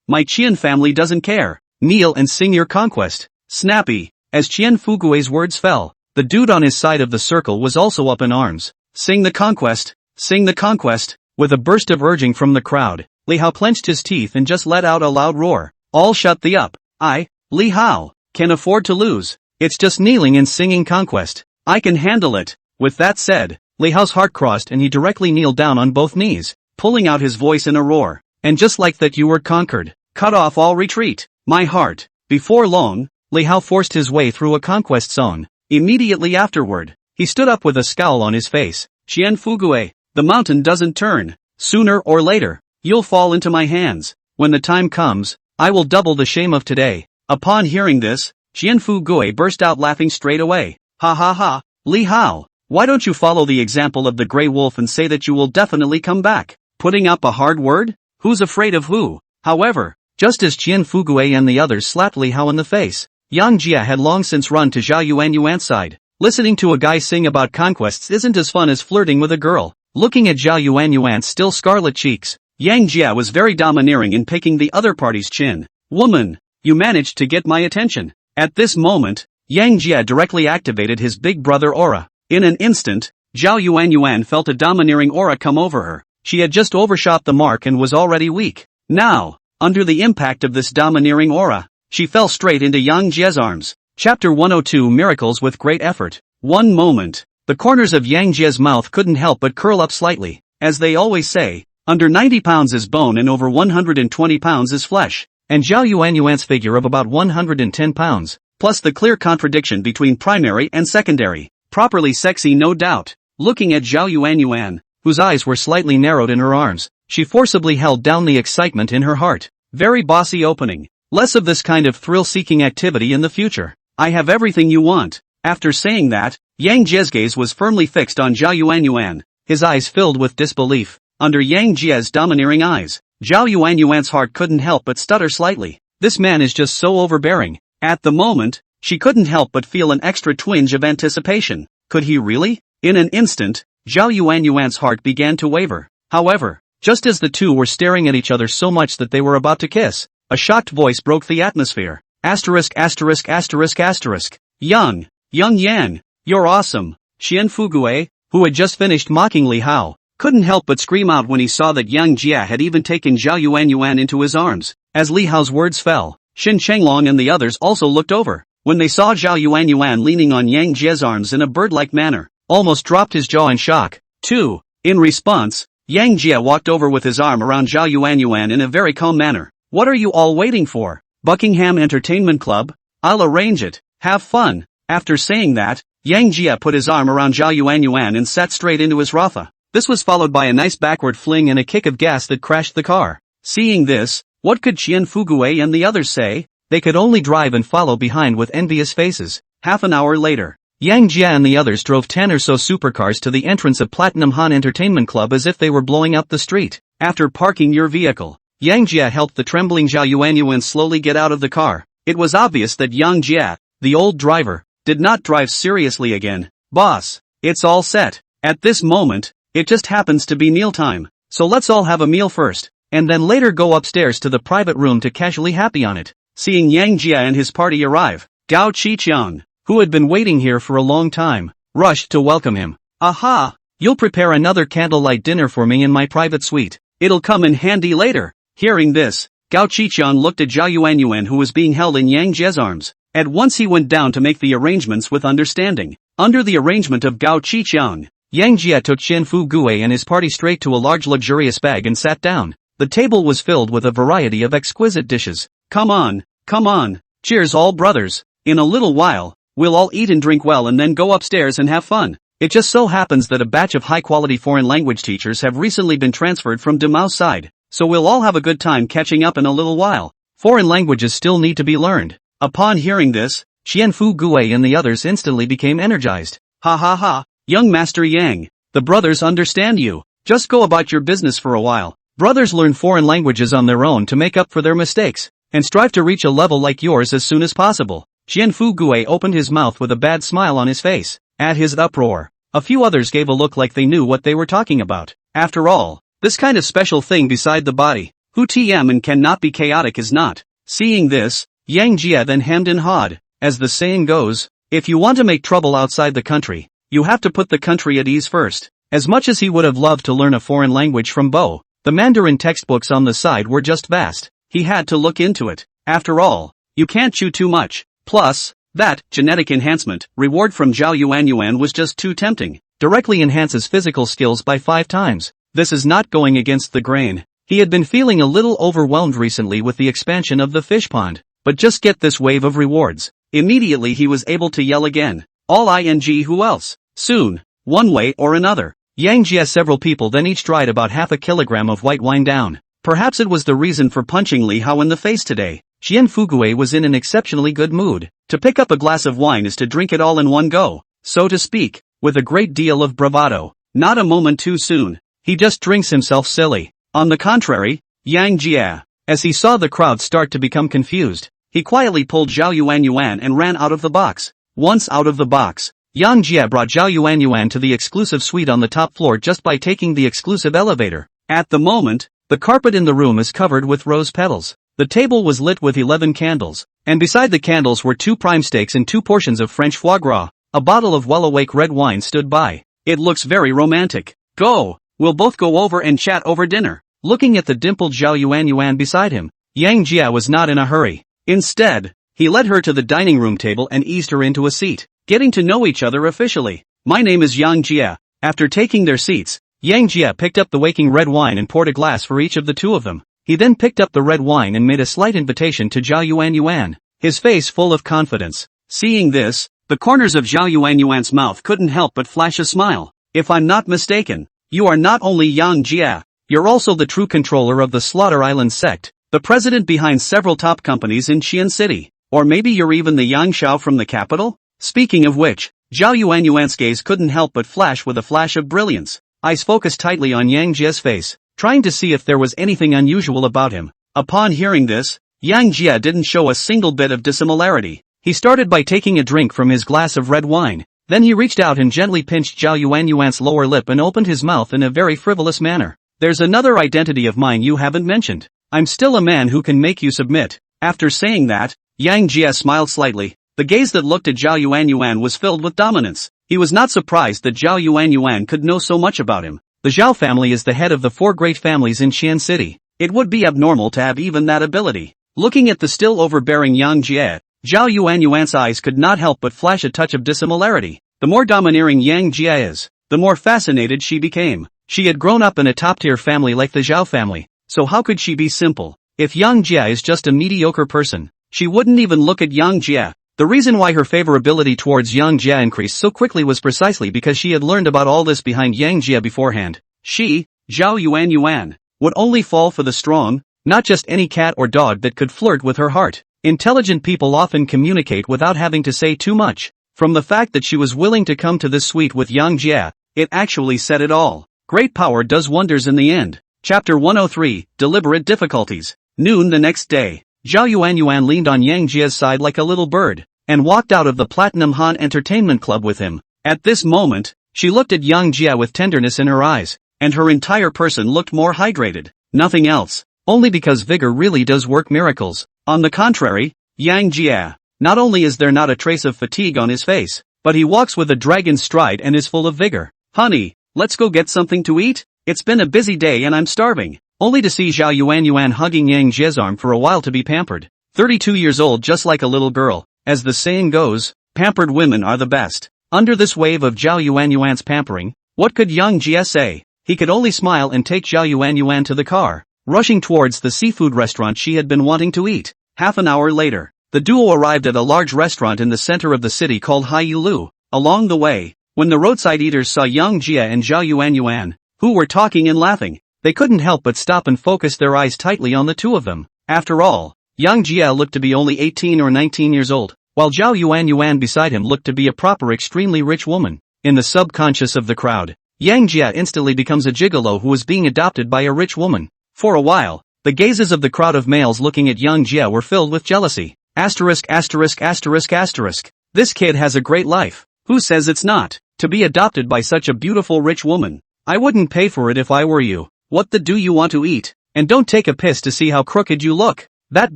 My Qian family doesn't care. Kneel and sing your conquest. Snappy. As Qian Fugui's words fell, the dude on his side of the circle was also up in arms. Sing the conquest. Sing the conquest. With a burst of urging from the crowd, Li Hao clenched his teeth and just let out a loud roar. All shut the up. I, Li Hao, can afford to lose. It's just kneeling and singing conquest. I can handle it. With that said, Li Hao's heart crossed and he directly kneeled down on both knees, pulling out his voice in a roar. And just like that you were conquered. Cut off all retreat. My heart. Before long, Li Hao forced his way through a conquest zone. Immediately afterward, he stood up with a scowl on his face. Qian Fugue, the mountain doesn't turn. Sooner or later, you'll fall into my hands. When the time comes, I will double the shame of today. Upon hearing this, Qian Fugue burst out laughing straight away. Ha ha ha, Li Hao, why don't you follow the example of the Grey Wolf and say that you will definitely come back? Putting up a hard word? Who's afraid of who? However, just as Qian Fugue and the others slapped Li Hao in the face, Yang Jia had long since run to Zhao Yuanyuan's side. Listening to a guy sing about conquests isn't as fun as flirting with a girl. Looking at Zhao Yuanyuan's still scarlet cheeks, Yang Jia was very domineering in picking the other party's chin. Woman, you managed to get my attention. At this moment, Yang Jia directly activated his big brother aura. In an instant, Zhao Yuanyuan felt a domineering aura come over her. She had just overshot the mark and was already weak. Now, under the impact of this domineering aura, she fell straight into Yang Jia's arms. Chapter 102 Miracles with Great Effort. One moment. The corners of Yang Jia's mouth couldn't help but curl up slightly. As they always say, under 90 pounds is bone and over 120 pounds is flesh. And Zhao Yuanyuan's figure of about 110 pounds, plus the clear contradiction between primary and secondary. Properly sexy, no doubt. Looking at Zhao Yuanyuan, whose eyes were slightly narrowed in her arms, she forcibly held down the excitement in her heart. Very bossy opening. Less of this kind of thrill-seeking activity in the future. I have everything you want. After saying that, Yang Jia's gaze was firmly fixed on Zhao Yuanyuan, his eyes filled with disbelief. Under Yang Jia's domineering eyes, Zhao Yuanyuan's heart couldn't help but stutter slightly. This man is just so overbearing. At the moment, she couldn't help but feel an extra twinge of anticipation. Could he really? In an instant, Zhao Yuanyuan's heart began to waver. However, just as the two were staring at each other so much that they were about to kiss, a shocked voice broke the atmosphere. Asterisk asterisk asterisk asterisk. Young Yang, you're awesome. Qian Fugue, who had just finished mocking Li Hao, couldn't help but scream out when he saw that Yang Jia had even taken Zhao Yuanyuan into his arms. As Li Hao's words fell, Xin Chenglong and the others also looked over. When they saw Zhao Yuanyuan leaning on Yang Jia's arms in a bird-like manner, almost dropped his jaw in shock. 2. In response, Yang Jia walked over with his arm around Zhao Yuanyuan in a very calm manner. What are you all waiting for? Buckingham Entertainment Club? I'll arrange it. Have fun. After saying that, Yang Jia put his arm around Zhao Yuanyuan and sat straight into his Rafa. This was followed by a nice backward fling and a kick of gas that crashed the car. Seeing this, what could Qian Fugue and the others say? They could only drive and follow behind with envious faces. Half an hour later, Yang Jia and the others drove 10 or so supercars to the entrance of Platinum Han Entertainment Club as if they were blowing up the street. After parking your vehicle, Yang Jia helped the trembling Zhao Yuanyuan slowly get out of the car. It was obvious that Yang Jia, the old driver, did not drive seriously again. Boss, it's all set. At this moment, it just happens to be mealtime, so let's all have a meal first, and then later go upstairs to the private room to casually happy on it. Seeing Yang Jia and his party arrive, Gao Qiqiang, who had been waiting here for a long time, rushed to welcome him. Aha! You'll prepare another candlelight dinner for me in my private suite. It'll come in handy later. Hearing this, Gao Qiqiang looked at Zhao Yuanyuan who was being held in Yang Jia's arms. At once he went down to make the arrangements with understanding. Under the arrangement of Gao Qiqiang, Yang Jia took Qian Fugue and his party straight to a large luxurious bag and sat down. The table was filled with a variety of exquisite dishes. Come on. Cheers all brothers. In a little while, we'll all eat and drink well and then go upstairs and have fun. It just so happens that a batch of high-quality foreign language teachers have recently been transferred from Demao's side, so we'll all have a good time catching up in a little while. Foreign languages still need to be learned. Upon hearing this, Qian Fugue and the others instantly became energized. Ha ha ha, young Master Yang, the brothers understand you. Just go about your business for a while. Brothers learn foreign languages on their own to make up for their mistakes, and strive to reach a level like yours as soon as possible. Qian Fugue opened his mouth with a bad smile on his face. At his uproar, a few others gave a look like they knew what they were talking about. After all, this kind of special thing beside the body, who TM and cannot be chaotic is not. Seeing this, Yang Jia then hemmed and hawed. As the saying goes, if you want to make trouble outside the country, you have to put the country at ease first. As much as he would have loved to learn a foreign language from Bo, the Mandarin textbooks on the side were just vast. He had to look into it. After all, you can't chew too much. Plus, That, genetic enhancement, reward from Zhao Yuanyuan was just too tempting. Directly enhances physical skills by 5 times. This is not going against the grain. He had been feeling a little overwhelmed recently with the expansion of the fish pond. But just get this wave of rewards. Immediately he was able to yell again. All ing who else? Soon. One way or another. Yang Jia several people then each tried about half a kilogram of white wine down. Perhaps it was the reason for punching Li Hao in the face today. Xian Fugue was in an exceptionally good mood. To pick up a glass of wine is to drink it all in one go, so to speak, with a great deal of bravado. Not a moment too soon. He just drinks himself silly. On the contrary, Yang Jia, as he saw the crowd start to become confused, he quietly pulled Zhao Yuanyuan and ran out of the box. Once out of the box, Yang Jia brought Zhao Yuanyuan to the exclusive suite on the top floor just by taking the exclusive elevator. At the moment, the carpet in the room is covered with rose petals. The table was lit with 11 candles, and beside the candles were 2 prime steaks and 2 portions of French foie gras. A bottle of well-awake red wine stood by. It looks very romantic. Go! We'll both go over and chat over dinner. Looking at the dimpled Zhao Yuanyuan beside him, Yang Jia was not in a hurry. Instead, he led her to the dining room table and eased her into a seat, getting to know each other officially. My name is Yang Jia. After taking their seats, Yang Jia picked up the waking red wine and poured a glass for each of the 2 of them. He then picked up the red wine and made a slight invitation to Zhao Yuanyuan, his face full of confidence. Seeing this, the corners of Zhao Yuanyuan's mouth couldn't help but flash a smile. If I'm not mistaken, you are not only Yang Jia, you're also the true controller of the Slaughter Island sect, the president behind several top companies in Xian City. Or maybe you're even the Yang Shao from the capital? Speaking of which, Zhao Yuanyuan's gaze couldn't help but flash with a flash of brilliance. Eyes focused tightly on Yang Jia's face, trying to see if there was anything unusual about him. Upon hearing this, Yang Jia didn't show a single bit of dissimilarity. He started by taking a drink from his glass of red wine. Then he reached out and gently pinched Zhao Yuanyuan's lower lip and opened his mouth in a very frivolous manner. There's another identity of mine you haven't mentioned. I'm still a man who can make you submit. After saying that, Yang Jia smiled slightly. The gaze that looked at Zhao Yuanyuan was filled with dominance. He was not surprised that Zhao Yuanyuan could know so much about him. The Zhao family is the head of the 4 great families in Xian City. It would be abnormal to have even that ability. Looking at the still overbearing Yang Jia, Zhao Yuanyuan's eyes could not help but flash a touch of dissimilarity. The more domineering Yang Jia is, the more fascinated she became. She had grown up in a top-tier family like the Zhao family, so how could she be simple? If Yang Jia is just a mediocre person, she wouldn't even look at Yang Jia. The reason why her favorability towards Yang Jia increased so quickly was precisely because she had learned about all this behind Yang Jia beforehand. She, Zhao Yuanyuan, would only fall for the strong, not just any cat or dog that could flirt with her heart. Intelligent people often communicate without having to say too much. From the fact that she was willing to come to this suite with Yang Jia, it actually said it all. Great power does wonders in the end. Chapter 103, Deliberate Difficulties. Noon the next day, Zhao Yuanyuan leaned on Yang Jia's side like a little bird, and walked out of the Platinum Han Entertainment Club with him. At this moment, she looked at Yang Jia with tenderness in her eyes, and her entire person looked more hydrated. Nothing else. Only because vigor really does work miracles. On the contrary, Yang Jia, not only is there not a trace of fatigue on his face, but he walks with a dragon stride and is full of vigor. Honey, let's go get something to eat? It's been a busy day and I'm starving. Only to see Zhao Yuanyuan hugging Yang Jia's arm for a while to be pampered. 32 years old just like a little girl. As the saying goes, pampered women are the best. Under this wave of Zhao Yuanyuan's pampering, what could Yang Jia say? He could only smile and take Zhao Yuanyuan to the car, rushing towards the seafood restaurant she had been wanting to eat. Half an hour later, the duo arrived at a large restaurant in the center of the city called Hai Yulu. Along the way, when the roadside eaters saw Yang Jia and Zhao Yuanyuan, who were talking and laughing, they couldn't help but stop and focus their eyes tightly on the 2 of them. After all, Yang Jia looked to be only 18 or 19 years old, while Zhao Yuanyuan beside him looked to be a proper extremely rich woman. In the subconscious of the crowd, Yang Jia instantly becomes a gigolo who is being adopted by a rich woman. For a while, the gazes of the crowd of males looking at Yang Jia were filled with jealousy. Asterisk asterisk asterisk asterisk. This kid has a great life. Who says it's not? To be adopted by such a beautiful rich woman. I wouldn't pay for it if I were you. What the do you want to eat? And don't take a piss to see how crooked you look. That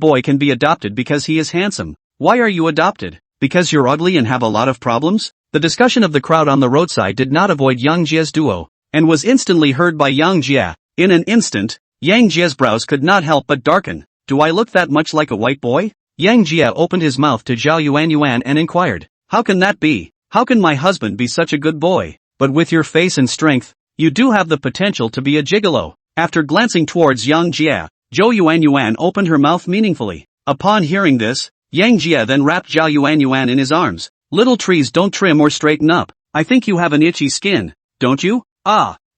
boy can be adopted because he is handsome. Why are you adopted? Because you're ugly and have a lot of problems? The discussion of the crowd on the roadside did not avoid Yang Jia's duo, and was instantly heard by Yang Jia. In an instant, Yang Jia's brows could not help but darken. Do I look that much like a white boy? Yang Jia opened his mouth to Zhao Yuan and inquired, "How can that be? How can my husband be such a good boy? But with your face and strength, you do have the potential to be a gigolo." After glancing towards Yang Jia, Zhou Yuan opened her mouth meaningfully. Upon hearing this, Yang Jia then wrapped Zhao Yuan in his arms. "Little trees don't trim or straighten up. I think you have an itchy skin, don't you?"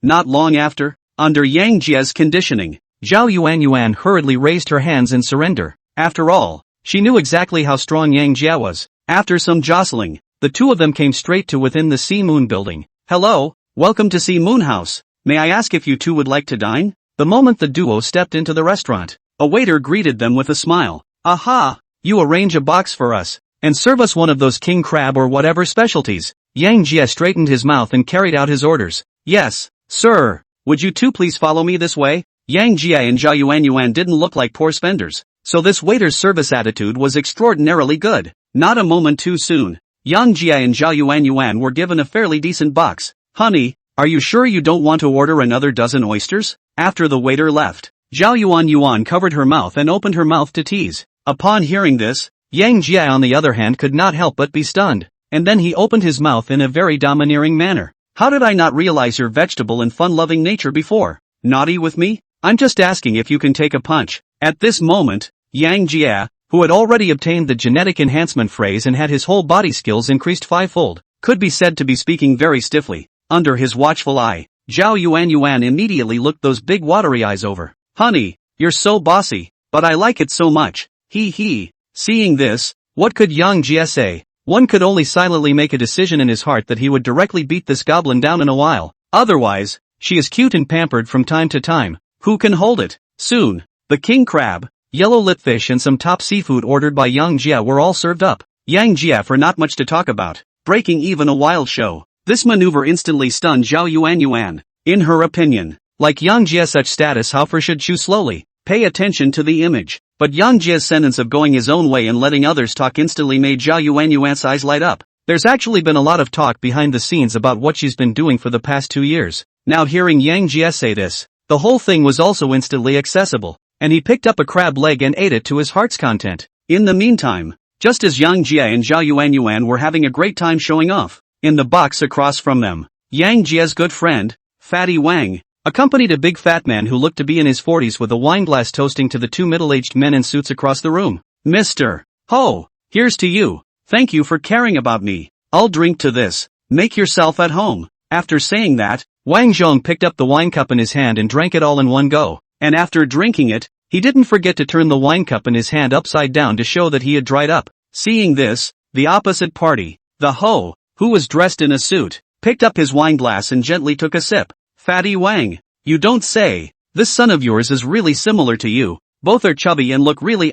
Not long after, under Yang Jia's conditioning, Zhao Yuan hurriedly raised her hands in surrender. After all, she knew exactly how strong Yang Jia was. After some jostling, the two of them came straight to within the Sea Moon building. "Hello, welcome to Sea Moon House. May I ask if you two would like to dine?" The moment the duo stepped into the restaurant, a waiter greeted them with a smile. "Aha, you arrange a box for us, and serve us one of those king crab or whatever specialties." Yang Jia straightened his mouth and carried out his orders. "Yes, sir. Would you two please follow me this way?" Yang Jia and Zhao Yuan didn't look like poor spenders, so this waiter's service attitude was extraordinarily good. Not a moment too soon, Yang Jia and Zhao Yuan were given a fairly decent box. "Honey, are you sure you don't want to order another dozen oysters?" After the waiter left, Zhao Yuan covered her mouth and opened her mouth to tease. Upon hearing this, Yang Jia on the other hand could not help but be stunned, and then he opened his mouth in a very domineering manner. "How did I not realize your vegetable and fun-loving nature before? Naughty with me? I'm just asking if you can take a punch." At this moment, Yang Jia, who had already obtained the genetic enhancement phrase and had his whole body skills increased fivefold, could be said to be speaking very stiffly. Under his watchful eye, Zhao Yuan immediately looked those big watery eyes over. "Honey, you're so bossy, but I like it so much. He. Seeing this, what could Yang Jia say? One could only silently make a decision in his heart that he would directly beat this goblin down in a while. Otherwise, she is cute and pampered from time to time. Who can hold it? Soon, the king crab, yellow lit fish and some top seafood ordered by Yang Jia were all served up. Yang Jia for not much to talk about, breaking even a wild show. This maneuver instantly stunned Zhao Yuan. In her opinion, like Yang Jia such status Haofer should chew slowly, pay attention to the image. But Yang Jia's sentence of going his own way and letting others talk instantly made Zhao Yuan's eyes light up. There's actually been a lot of talk behind the scenes about what she's been doing for the past 2 years. Now hearing Yang Jia say this, the whole thing was also instantly accessible, and he picked up a crab leg and ate it to his heart's content. In the meantime, just as Yang Jia and Zhao Yuan were having a great time showing off, in the box across from them, Yang Jia's good friend, Fatty Wang, accompanied a big fat man who looked to be in his 40s with a wine glass toasting to the two middle-aged men in suits across the room. "Mr. Ho, here's to you. Thank you for caring about me. I'll drink to this. Make yourself at home." After saying that, Wang Zhong picked up the wine cup in his hand and drank it all in one go. And after drinking it, he didn't forget to turn the wine cup in his hand upside down to show that he had dried up. Seeing this, the opposite party, the Ho, who was dressed in a suit, picked up his wine glass and gently took a sip. "Fatty Wang, you don't say. This son of yours is really similar to you. Both are chubby and look really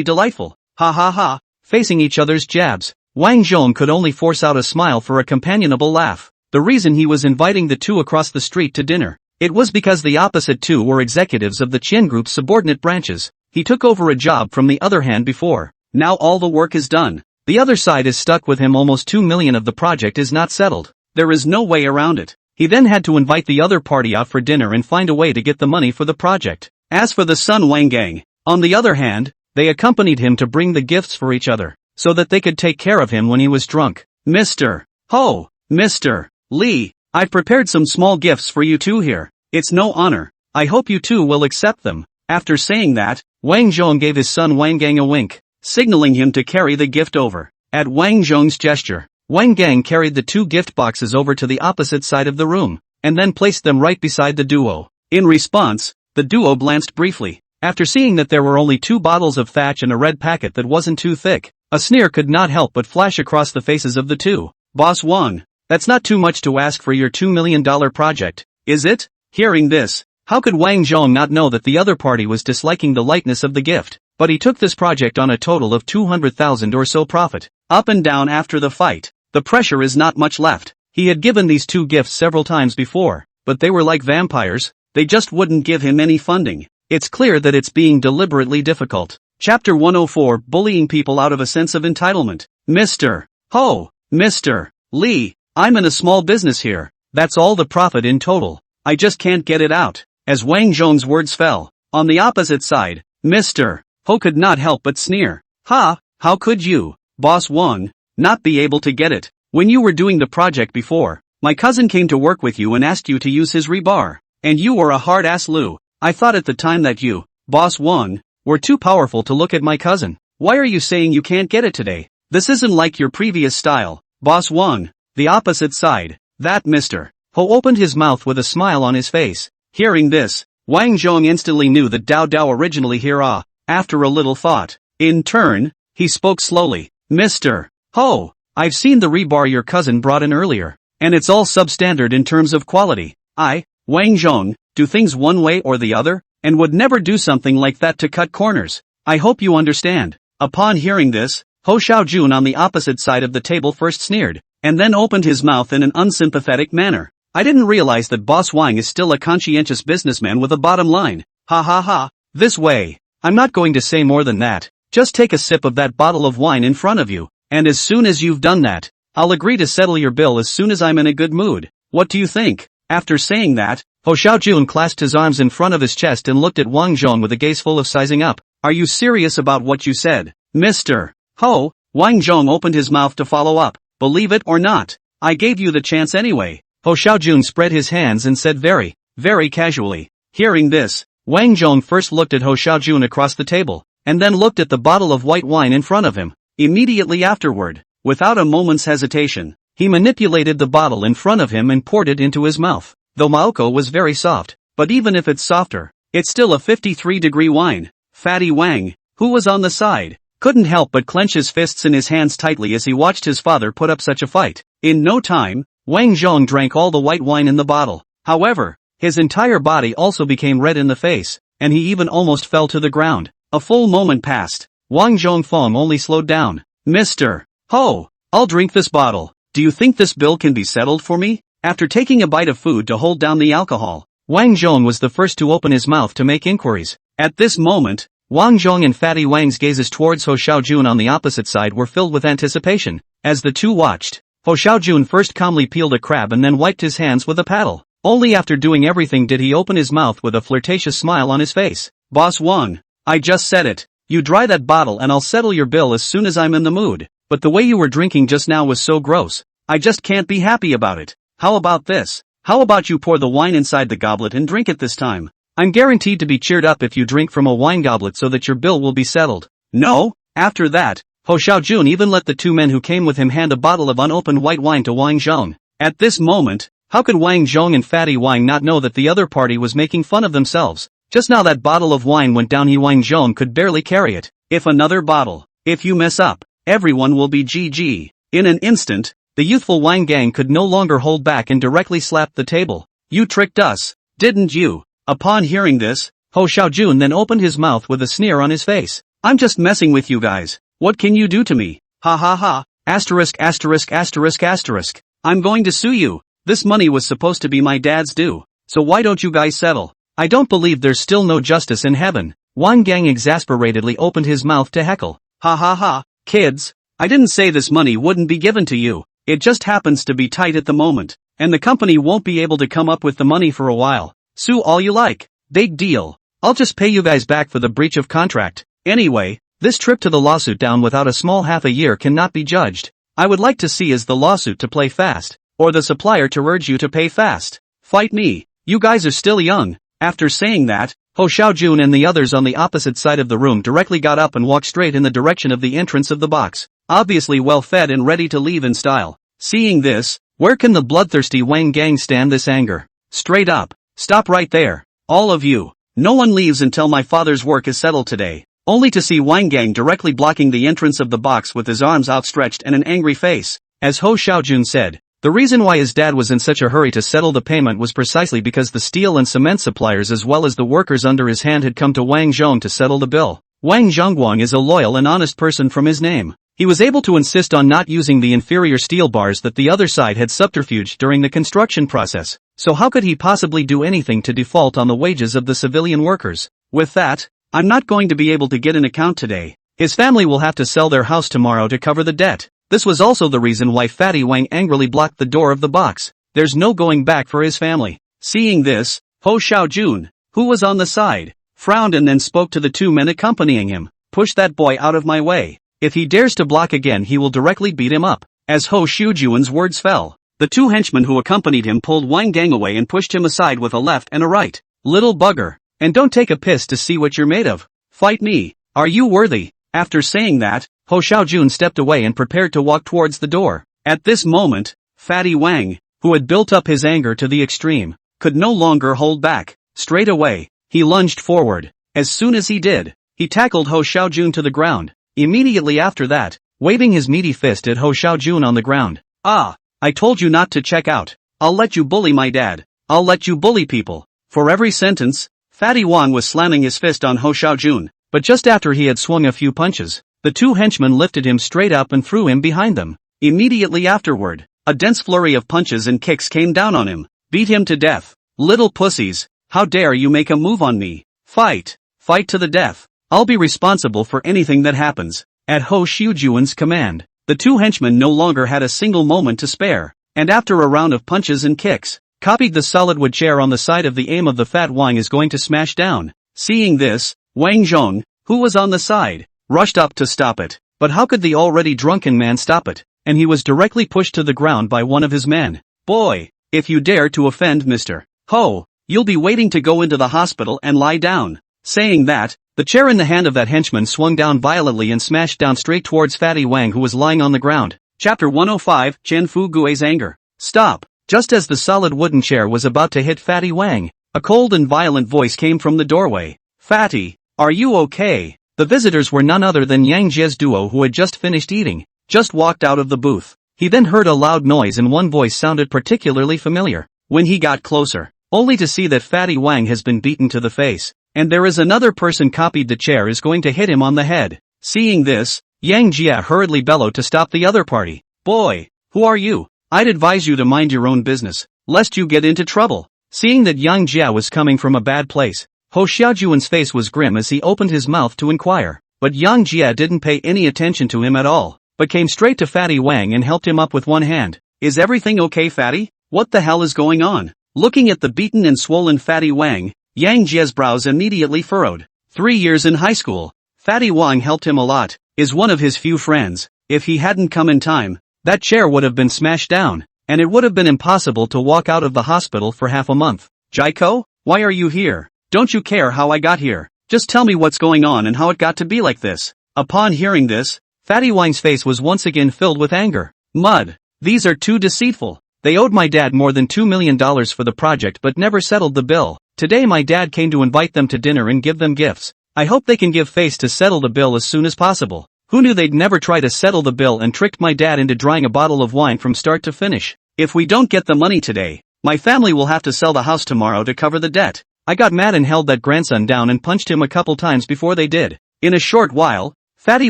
delightful. Ha ha ha." Facing each other's jabs, Wang Zhong could only force out a smile for a companionable laugh. The reason he was inviting the two across the street to dinner, it was because the opposite two were executives of the Qin Group's subordinate branches. He took over a job from the other hand before. Now all the work is done. The other side is stuck with him. Almost 2 million of the project is not settled. There is no way around it. He then had to invite the other party out for dinner and find a way to get the money for the project. As for the son Wang Gang, on the other hand, they accompanied him to bring the gifts for each other, so that they could take care of him when he was drunk. "Mr. Ho, Mr. Li, I've prepared some small gifts for you two here. It's no honor. I hope you two will accept them." After saying that, Wang Zhong gave his son Wang Gang a wink, signaling him to carry the gift over. At Wang Zhong's gesture, Wang Gang carried the 2 gift boxes over to the opposite side of the room, and then placed them right beside the duo. In response, the duo glanced briefly. After seeing that there were only 2 bottles of thatch and a red packet that wasn't too thick, a sneer could not help but flash across the faces of the two. "Boss Wang, that's not too much to ask for your $2 million project, is it?" Hearing this, how could Wang Zhong not know that the other party was disliking the lightness of the gift? But he took this project on a total of 200,000 or so profit. Up and down after the fight, the pressure is not much left. He had given these 2 gifts several times before, but they were like vampires, they just wouldn't give him any funding. It's clear that it's being deliberately difficult. Chapter 104, Bullying People Out of a Sense of Entitlement. "Mr. Ho, Mr. Li, I'm in a small business here. That's all the profit in total. I just can't get it out." As Wang Zhong's words fell, on the opposite side, Mr. Ho could not help but sneer. Ha, how could you, Boss Wang, not be able to get it? When you were doing the project before, my cousin came to work with you and asked you to use his rebar. And you were a hard-ass Lu. I thought at the time that you, Boss Wang, were too powerful to look at my cousin. Why are you saying you can't get it today? This isn't like your previous style, Boss Wang. The opposite side. That Mr. Ho opened his mouth with a smile on his face. Hearing this, Wang Zhong instantly knew that Dao Dao originally here after a little thought. In turn, he spoke slowly. Mr. Ho, I've seen the rebar your cousin brought in earlier, and it's all substandard in terms of quality. I, Wang Zhong, do things one way or the other, and would never do something like that to cut corners. I hope you understand. Upon hearing this, Ho Xiaojun on the opposite side of the table first sneered, and then opened his mouth in an unsympathetic manner. I didn't realize that Boss Wang is still a conscientious businessman with a bottom line. Ha ha ha. This way. I'm not going to say more than that. Just take a sip of that bottle of wine in front of you, and as soon as you've done that, I'll agree to settle your bill as soon as I'm in a good mood. What do you think? After saying that, Ho Xiaojun clasped his arms in front of his chest and looked at Wang Zhong with a gaze full of sizing up. Are you serious about what you said, Mr. Ho? Wang Zhong opened his mouth to follow up. Believe it or not, I gave you the chance anyway. Ho Xiaojun spread his hands and said very, very casually. Hearing this, Wang Zhong first looked at Ho Xiaojun across the table, and then looked at the bottle of white wine in front of him. Immediately afterward, without a moment's hesitation, he manipulated the bottle in front of him and poured it into his mouth. Though Maoko was very soft, but even if it's softer, it's still a 53-degree wine. Fatty Wang, who was on the side, couldn't help but clench his fists in his hands tightly as he watched his father put up such a fight. In no time, Wang Zhong drank all the white wine in the bottle. However, his entire body also became red in the face, and he even almost fell to the ground. A full moment passed. Wang Zhongfeng only slowed down. Mr. Ho, I'll drink this bottle. Do you think this bill can be settled for me? After taking a bite of food to hold down the alcohol, Wang Zhong was the first to open his mouth to make inquiries. At this moment, Wang Zhong and Fatty Wang's gazes towards Ho Xiaojun on the opposite side were filled with anticipation. As the two watched, Ho Xiaojun first calmly peeled a crab and then wiped his hands with a paddle. Only after doing everything did he open his mouth with a flirtatious smile on his face. Boss Wang, I just said it. You dry that bottle and I'll settle your bill as soon as I'm in the mood. But the way you were drinking just now was so gross. I just can't be happy about it. How about this? How about you pour the wine inside the goblet and drink it this time? I'm guaranteed to be cheered up if you drink from a wine goblet so that your bill will be settled. No? After that, Ho Xiaojun even let the two men who came with him hand a bottle of unopened white wine to Wang Zhong. At this moment, how could Wang Zhong and Fatty Wang not know that the other party was making fun of themselves? Just now that bottle of wine went down. Wang Zhong could barely carry it. If another bottle. If you mess up, everyone will be GG. In an instant, the youthful Wang gang could no longer hold back and directly slapped the table. You tricked us, didn't you? Upon hearing this, Ho Xiaojun then opened his mouth with a sneer on his face. I'm just messing with you guys. What can you do to me? Ha ha ha. Asterisk asterisk asterisk asterisk. I'm going to sue you. This money was supposed to be my dad's due. So why don't you guys settle? I don't believe there's still no justice in heaven. Wang Gang exasperatedly opened his mouth to heckle. Ha ha ha. Kids, I didn't say this money wouldn't be given to you. It just happens to be tight at the moment, and the company won't be able to come up with the money for a while. Sue all you like. Big deal. I'll just pay you guys back for the breach of contract. Anyway, this trip to the lawsuit down without a small half a year cannot be judged. I would like to see is the lawsuit to play fast, or the supplier to urge you to pay fast. Fight me. You guys are still young. After saying that, Ho Xiaojun and the others on the opposite side of the room directly got up and walked straight in the direction of the entrance of the box, obviously well fed and ready to leave in style. Seeing this, where can the bloodthirsty Wang gang stand this anger? Straight up. Stop right there. All of you. No one leaves until my father's work is settled today. Only to see Wang gang directly blocking the entrance of the box with his arms outstretched and an angry face. As Ho Xiaojun said, the reason why his dad was in such a hurry to settle the payment was precisely because the steel and cement suppliers as well as the workers under his hand had come to Wang Zhong to settle the bill. Wang Zhongguang is a loyal and honest person from his name. He was able to insist on not using the inferior steel bars that the other side had subterfuged during the construction process. So how could he possibly do anything to default on the wages of the civilian workers? With that, I'm not going to be able to get an account today. His family will have to sell their house tomorrow to cover the debt. This was also the reason why Fatty Wang angrily blocked the door of the box. There's no going back for his family. Seeing this, Ho Xiaojun, who was on the side, frowned and then spoke to the two men accompanying him. push that boy out of my way. If he dares to block again he will directly beat him up. As Ho Xiujuan's words fell, the two henchmen who accompanied him pulled Wang Gang away and pushed him aside with a left and a right. Little bugger. And don't take a piss to see what you're made of. Fight me. Are you worthy? After saying that, Ho Xiaojun stepped away and prepared to walk towards the door. At this moment, Fatty Wang, who had built up his anger to the extreme, could no longer hold back. Straight away, he lunged forward. As soon as he did, he tackled Ho Xiaojun to the ground. Immediately after that, waving his meaty fist at Ho Xiaojun on the ground. Ah, I told you not to check out. I'll let you bully my dad. I'll let you bully people. For every sentence, Fatty Wang was slamming his fist on Ho Xiaojun, but just after he had swung a few punches, the two henchmen lifted him straight up and threw him behind them. Immediately afterward, a dense flurry of punches and kicks came down on him. Beat him to death. Little pussies, how dare you make a move on me? Fight. Fight to the death. I'll be responsible for anything that happens. At Ho Xiujuan's command, the two henchmen no longer had a single moment to spare, and after a round of punches and kicks, copied the solid wood chair on the side of the aim of the fat Wang is going to smash down. Seeing this, Wang Zhong, who was on the side, rushed up to stop it. But how could the already drunken man stop it? And he was directly pushed to the ground by one of his men. Boy, if you dare to offend Mr. Ho, you'll be waiting to go into the hospital and lie down. Saying that, the chair in the hand of that henchman swung down violently and smashed down straight towards Fatty Wang who was lying on the ground. Chapter 105, Chen Fu Gui's anger. Stop. Just as the solid wooden chair was about to hit Fatty Wang, a cold and violent voice came from the doorway. Fatty, are you okay? The visitors were none other than Yang Jie's duo who had just finished eating, just walked out of the booth. He then heard a loud noise and one voice sounded particularly familiar. When he got closer, only to see that Fatty Wang has been beaten to the face, and there is another person copied the chair is going to hit him on the head. Seeing this, Yang Jia hurriedly bellowed to stop the other party. Boy, who are you? I'd advise you to mind your own business, lest you get into trouble. Seeing that Yang Jia was coming from a bad place, Ho Xiaojuan's face was grim as he opened his mouth to inquire. But Yang Jia didn't pay any attention to him at all, but came straight to Fatty Wang and helped him up with one hand. Is everything okay, Fatty? What the hell is going on? Looking at the beaten and swollen Fatty Wang, Yang Jia's brows immediately furrowed. 3 years in high school, Fatty Wang helped him a lot, is one of his few friends. If he hadn't come in time, that chair would have been smashed down, and it would have been impossible to walk out of the hospital for half a month. Jaiko, why are you here? Don't you care how I got here? Just tell me what's going on and how it got to be like this. Upon hearing this, Fatty Wang's face was once again filled with anger. Mud. These are too deceitful. They owed my dad more than $2 million for the project but never settled the bill. Today my dad came to invite them to dinner and give them gifts. I hope they can give face to settle the bill as soon as possible. Who knew they'd never try to settle the bill and tricked my dad into drying a bottle of wine from start to finish. If we don't get the money today, my family will have to sell the house tomorrow to cover the debt. I got mad and held that grandson down and punched him a couple times before they did. In a short while, Fatty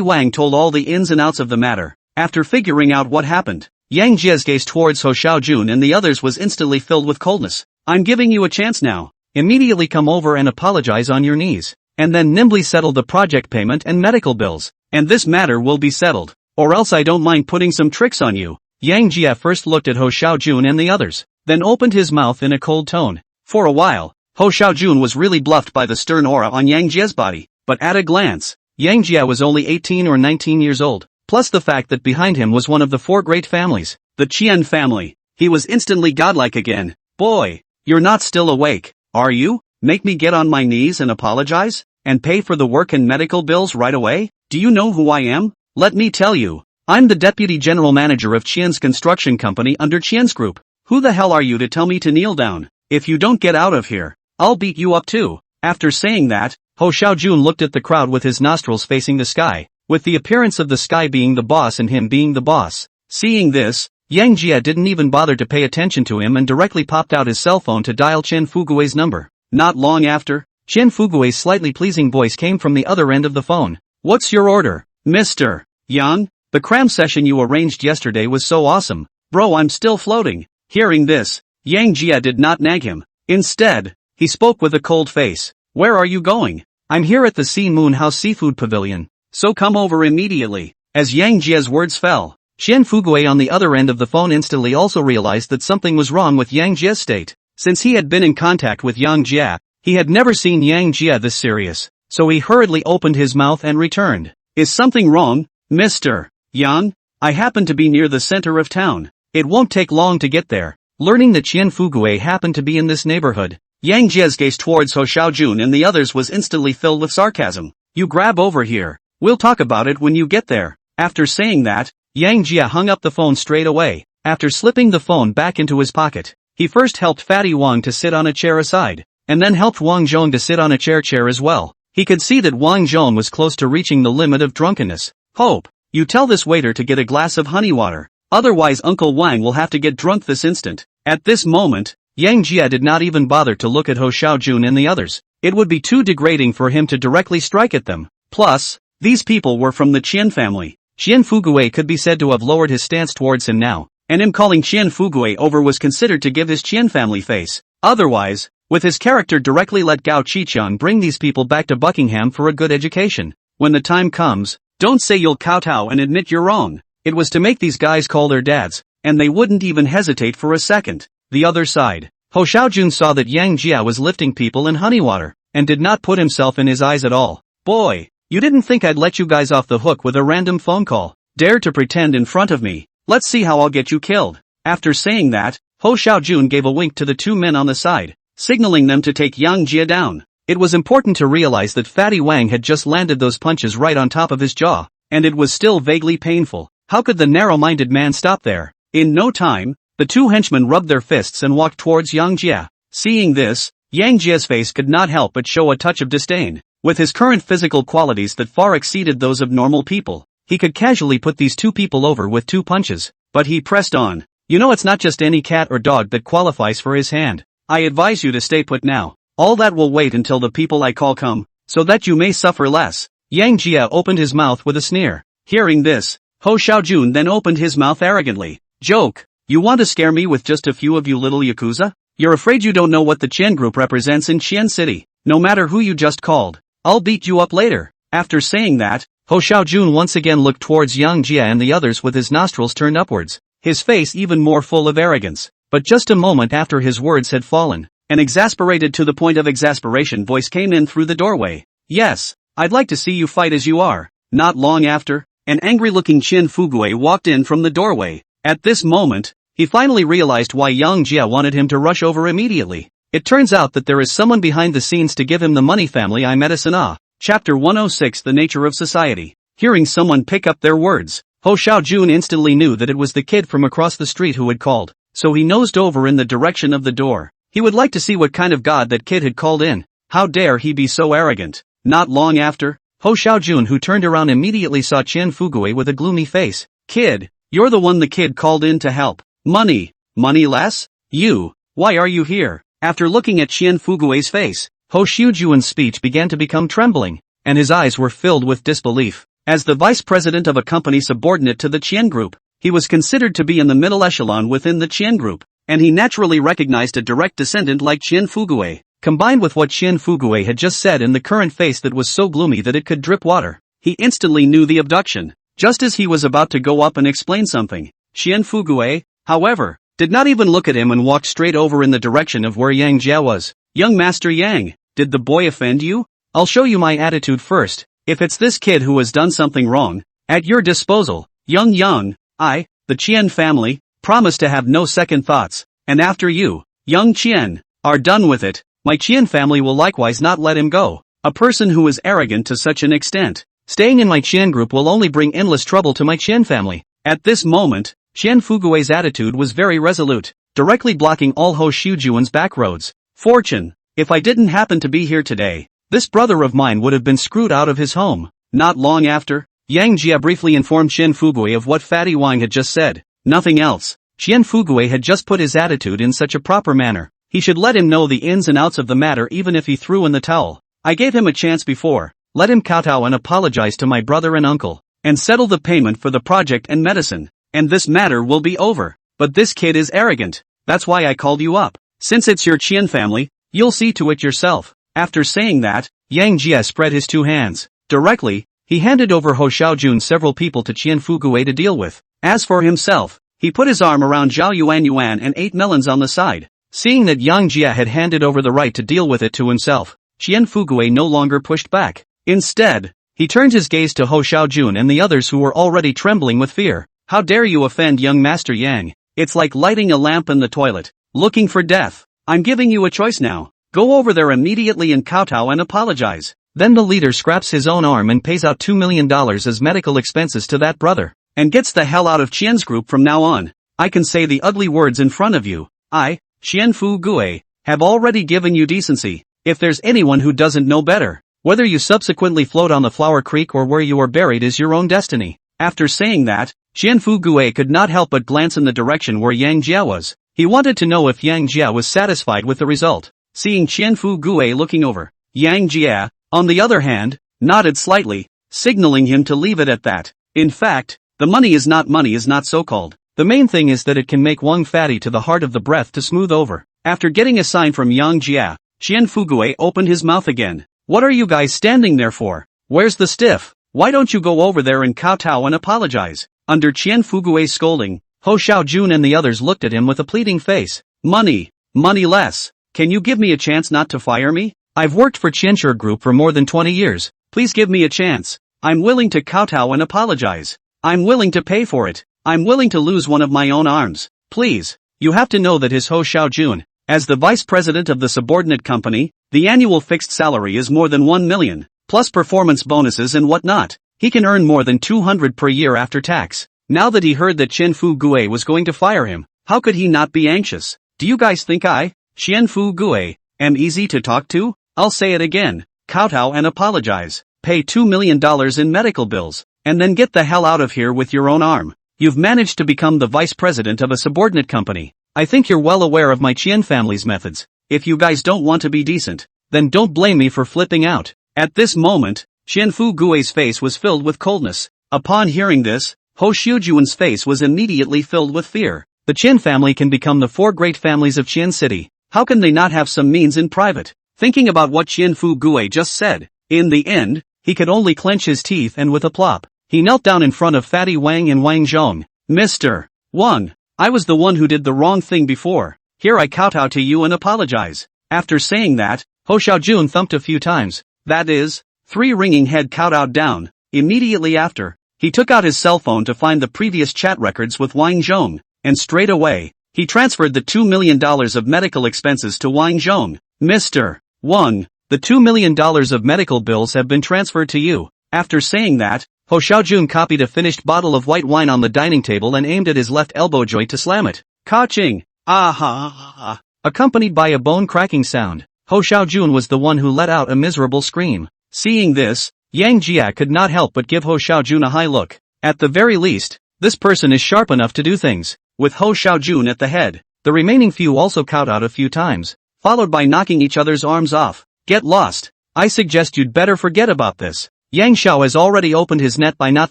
Wang told all the ins and outs of the matter. After figuring out what happened, Yang Jia's gaze towards Ho Xiaojun and the others was instantly filled with coldness. I'm giving you a chance now. Immediately come over and apologize on your knees, and then nimbly settle the project payment and medical bills, and this matter will be settled. Or else I don't mind putting some tricks on you. Yang Jia first looked at Ho Xiaojun and the others, then opened his mouth in a cold tone. For a while, Ho Xiaojun was really bluffed by the stern aura on Yang Jia's body, but at a glance, Yang Jia was only 18 or 19 years old, plus the fact that behind him was one of the 4 great families, the Qian family. He was instantly godlike again. Boy, you're not still awake, are you? Make me get on my knees and apologize? And pay for the work and medical bills right away? Do you know who I am? Let me tell you. I'm the deputy general manager of Qian's construction company under Qian's group. Who the hell are you to tell me to kneel down? If you don't get out of here, I'll beat you up too. After saying that, Ho Xiaojun looked at the crowd with his nostrils facing the sky, with the appearance of the sky being the boss and him being the boss. Seeing this, Yang Jia didn't even bother to pay attention to him and directly popped out his cell phone to dial Chen Fugui's number. Not long after, Chen Fugui's slightly pleasing voice came from the other end of the phone. What's your order, Mr. Yang? The cram session you arranged yesterday was so awesome. Bro, I'm still floating. Hearing this, Yang Jia did not nag him. Instead, he spoke with a cold face. Where are you going? I'm here at the Sea Moon House Seafood Pavilion, so come over immediately. As Yang Jia's words fell, Chen Fugui on the other end of the phone instantly also realized that something was wrong with Yang Jia's state. Since he had been in contact with Yang Jia, he had never seen Yang Jia this serious. so he hurriedly opened his mouth and returned. Is something wrong, Mr. Yang? I happen to be near the center of town. It won't take long to get there. Learning that Qian Fugui happened to be in this neighborhood, Yang Jie's gaze towards Ho Xiaojun and the others was instantly filled with sarcasm. You grab over here. We'll talk about it when you get there. After saying that, Yang Jie hung up the phone straight away. After slipping the phone back into his pocket, he first helped Fatty Wang to sit on a chair aside, and then helped Wang Zhong to sit on a chair as well. He could see that Wang Zhong was close to reaching the limit of drunkenness. Hope, you tell this waiter to get a glass of honey water. Otherwise Uncle Wang will have to get drunk this instant. At this moment, Yang Jie did not even bother to look at Ho Xiaojun and the others. It would be too degrading for him to directly strike at them. Plus, these people were from the Qian family. Qian Fugui could be said to have lowered his stance towards him now, and him calling Qian Fugui over was considered to give his Qian family face. Otherwise, with his character directly let Gao Qiqian bring these people back to Buckingham for a good education. When the time comes, don't say you'll kowtow and admit you're wrong. It was to make these guys call their dads, and they wouldn't even hesitate for a second. The other side. Ho Xiaojun saw that Yang Jie was lifting people in honey water, and did not put himself in his eyes at all. Boy, you didn't think I'd let you guys off the hook with a random phone call. Dare to pretend in front of me. Let's see how I'll get you killed. After saying that, Ho Xiaojun gave a wink to the two men on the side, signaling them to take Yang Jie down. It was important to realize that Fatty Wang had just landed those punches right on top of his jaw, and it was still vaguely painful. How could the narrow-minded man stop there? In no time, the two henchmen rubbed their fists and walked towards Yang Jie. Seeing this, Yang Jie's face could not help but show a touch of disdain. With his current physical qualities that far exceeded those of normal people, he could casually put these two people over with 2 punches. But he pressed on. You know, it's not just any cat or dog that qualifies for his hand. I advise you to stay put now. All that will wait until the people I call come, so that you may suffer less. Yang Jie opened his mouth with a sneer. Hearing this, Ho Xiaojun then opened his mouth arrogantly. Joke. You want to scare me with just a few of you little yakuza? You're afraid you don't know what the Qian group represents in Qian City. No matter who you just called, I'll beat you up later. After saying that, Ho Xiaojun once again looked towards Yang Jie and the others with his nostrils turned upwards, his face even more full of arrogance. But just a moment after his words had fallen, an exasperated to the point of exasperation voice came in through the doorway. Yes, I'd like to see you fight as you are. Not long after, an angry-looking Qian Fugui walked in from the doorway. At this moment, he finally realized why Yang Jie wanted him to rush over immediately. It turns out that there is someone behind the scenes to give him the money family I medicine ah. Chapter 106 The Nature of Society. Hearing someone pick up their words, Ho Xiaojun instantly knew that it was the kid from across the street who had called, so he nosed over in the direction of the door. He would like to see what kind of god that kid had called in. How dare he be so arrogant? Not long after, Ho Xiaojun who turned around immediately saw Qian Fugui with a gloomy face. Kid, you're the one the kid called in to help. Money. Money less? You. Why are you here? After looking at Qian Fugui's face, Ho Xiaojun's speech began to become trembling, and his eyes were filled with disbelief. As the vice president of a company subordinate to the Qian group, he was considered to be in the middle echelon within the Qian group, and he naturally recognized a direct descendant like Qian Fugui. Combined with what Qian Fugui had just said in the current face that was so gloomy that it could drip water, he instantly knew the abduction. Just as he was about to go up and explain something, Qian Fugui, however, did not even look at him and walked straight over in the direction of where Yang Jie was. Young Master Yang, did the boy offend you? I'll show you my attitude first. If it's this kid who has done something wrong, at your disposal, Young, I, the Qian family, promise to have no second thoughts, and after you, Young Qian, are done with it, my Qian family will likewise not let him go. A person who is arrogant to such an extent, staying in my Qian group will only bring endless trouble to my Qian family. At this moment, Qian Fugui's attitude was very resolute, directly blocking all Ho Xiaojun's back roads. Fortune, if I didn't happen to be here today, this brother of mine would have been screwed out of his home. Not long after, Yang Jie briefly informed Qian Fugui of what Fatty Wang had just said. Nothing else. Qian Fugui had just put his attitude in such a proper manner. He should let him know the ins and outs of the matter even if he threw in the towel. I gave him a chance before. Let him kowtow and apologize to my brother and uncle, and settle the payment for the project and medicine, and this matter will be over. But this kid is arrogant. That's why I called you up. Since it's your Qian family, you'll see to it yourself. After saying that, Yang Jie spread his 2 hands. Directly, he handed over Ho Xiaojun several people to Qian Fugui to deal with. As for himself, he put his arm around Zhao Yuan and 8 melons on the side. Seeing that Yang Jie had handed over the right to deal with it to himself, Qian Fugui no longer pushed back. Instead, he turned his gaze to Ho Xiaojun and the others who were already trembling with fear. How dare you offend young Master Yang? It's like lighting a lamp in the toilet, looking for death. I'm giving you a choice now. Go over there immediately and kowtow and apologize. Then the leader scraps his own arm and pays out $2 million as medical expenses to that brother, and gets the hell out of Qian's group from now on. I can say the ugly words in front of you. I, Qian Fu Gue, have already given you decency. If there's anyone who doesn't know better, whether you subsequently float on the Flower Creek or where you are buried is your own destiny. After saying that, Qian Fu Gue could not help but glance in the direction where Yang Jia was. He wanted to know if Yang Jia was satisfied with the result. Seeing Qian Fu Gue looking over, Yang Jia, on the other hand, nodded slightly, signaling him to leave it at that. In fact, the money is not so-called. The main thing is that it can make Wang fatty to the heart of the breath to smooth over. After getting a sign from Yang Jia, Qian Fu Gue opened his mouth again. What are you guys standing there for? Where's the stiff? Why don't you go over there and kowtow and apologize? Under Qian Fu Gue's scolding, Ho Xiaojun and the others looked at him with a pleading face. Money less. Can you give me a chance not to fire me? I've worked for Qianshur Group for more than 20 years. Please give me a chance. I'm willing to kowtow and apologize. I'm willing to pay for it. I'm willing to lose one of my own arms. Please. You have to know that his Ho Xiaojun, as the vice president of the subordinate company, the annual fixed salary is more than 1 million, plus performance bonuses and whatnot. He can earn more than 200 per year after tax. Now that he heard that Qian Fu Gue was going to fire him, how could he not be anxious? Do you guys think I, Qian Fu Gue, am easy to talk to? I'll say it again. Kowtow and apologize. Pay $2 million in medical bills, and then get the hell out of here with your own arm. You've managed to become the vice president of a subordinate company. I think you're well aware of my Qian family's methods. If you guys don't want to be decent, then don't blame me for flipping out. At this moment, Qian Fu Gue's face was filled with coldness. Upon hearing this, Ho Xiaojun's face was immediately filled with fear. The Qian family can become the 4 great families of Qian City. How can they not have some means in private? Thinking about what Qian Fu Gue just said, in the end, he could only clench his teeth and with a plop, he knelt down in front of Fatty Wang and Wang Zhong. Mr. Wang, I was the one who did the wrong thing before. Here I kowtow to you and apologize. After saying that, Ho Xiaojun thumped a few times. That is, 3 ringing head kowtowed down. Immediately after, he took out his cell phone to find the previous chat records with Wang Zhong, and straight away, he transferred the $2 million of medical expenses to Wang Zhong. Mr. Wang, the $2 million of medical bills have been transferred to you. After saying that, Ho Xiaojun copied a finished bottle of white wine on the dining table and aimed at his left elbow joint to slam it. Ka-ching! Ah-ha-ha-ha! Accompanied by a bone-cracking sound, Ho Xiaojun was the one who let out a miserable scream. Seeing this, Yang Jia could not help but give Ho Xiaojun a high look. At the very least, this person is sharp enough to do things. With Ho Xiaojun at the head, the remaining few also kowtowed a few times, followed by knocking each other's arms off. Get lost. I suggest you'd better forget about this. Yang Xiao has already opened his net by not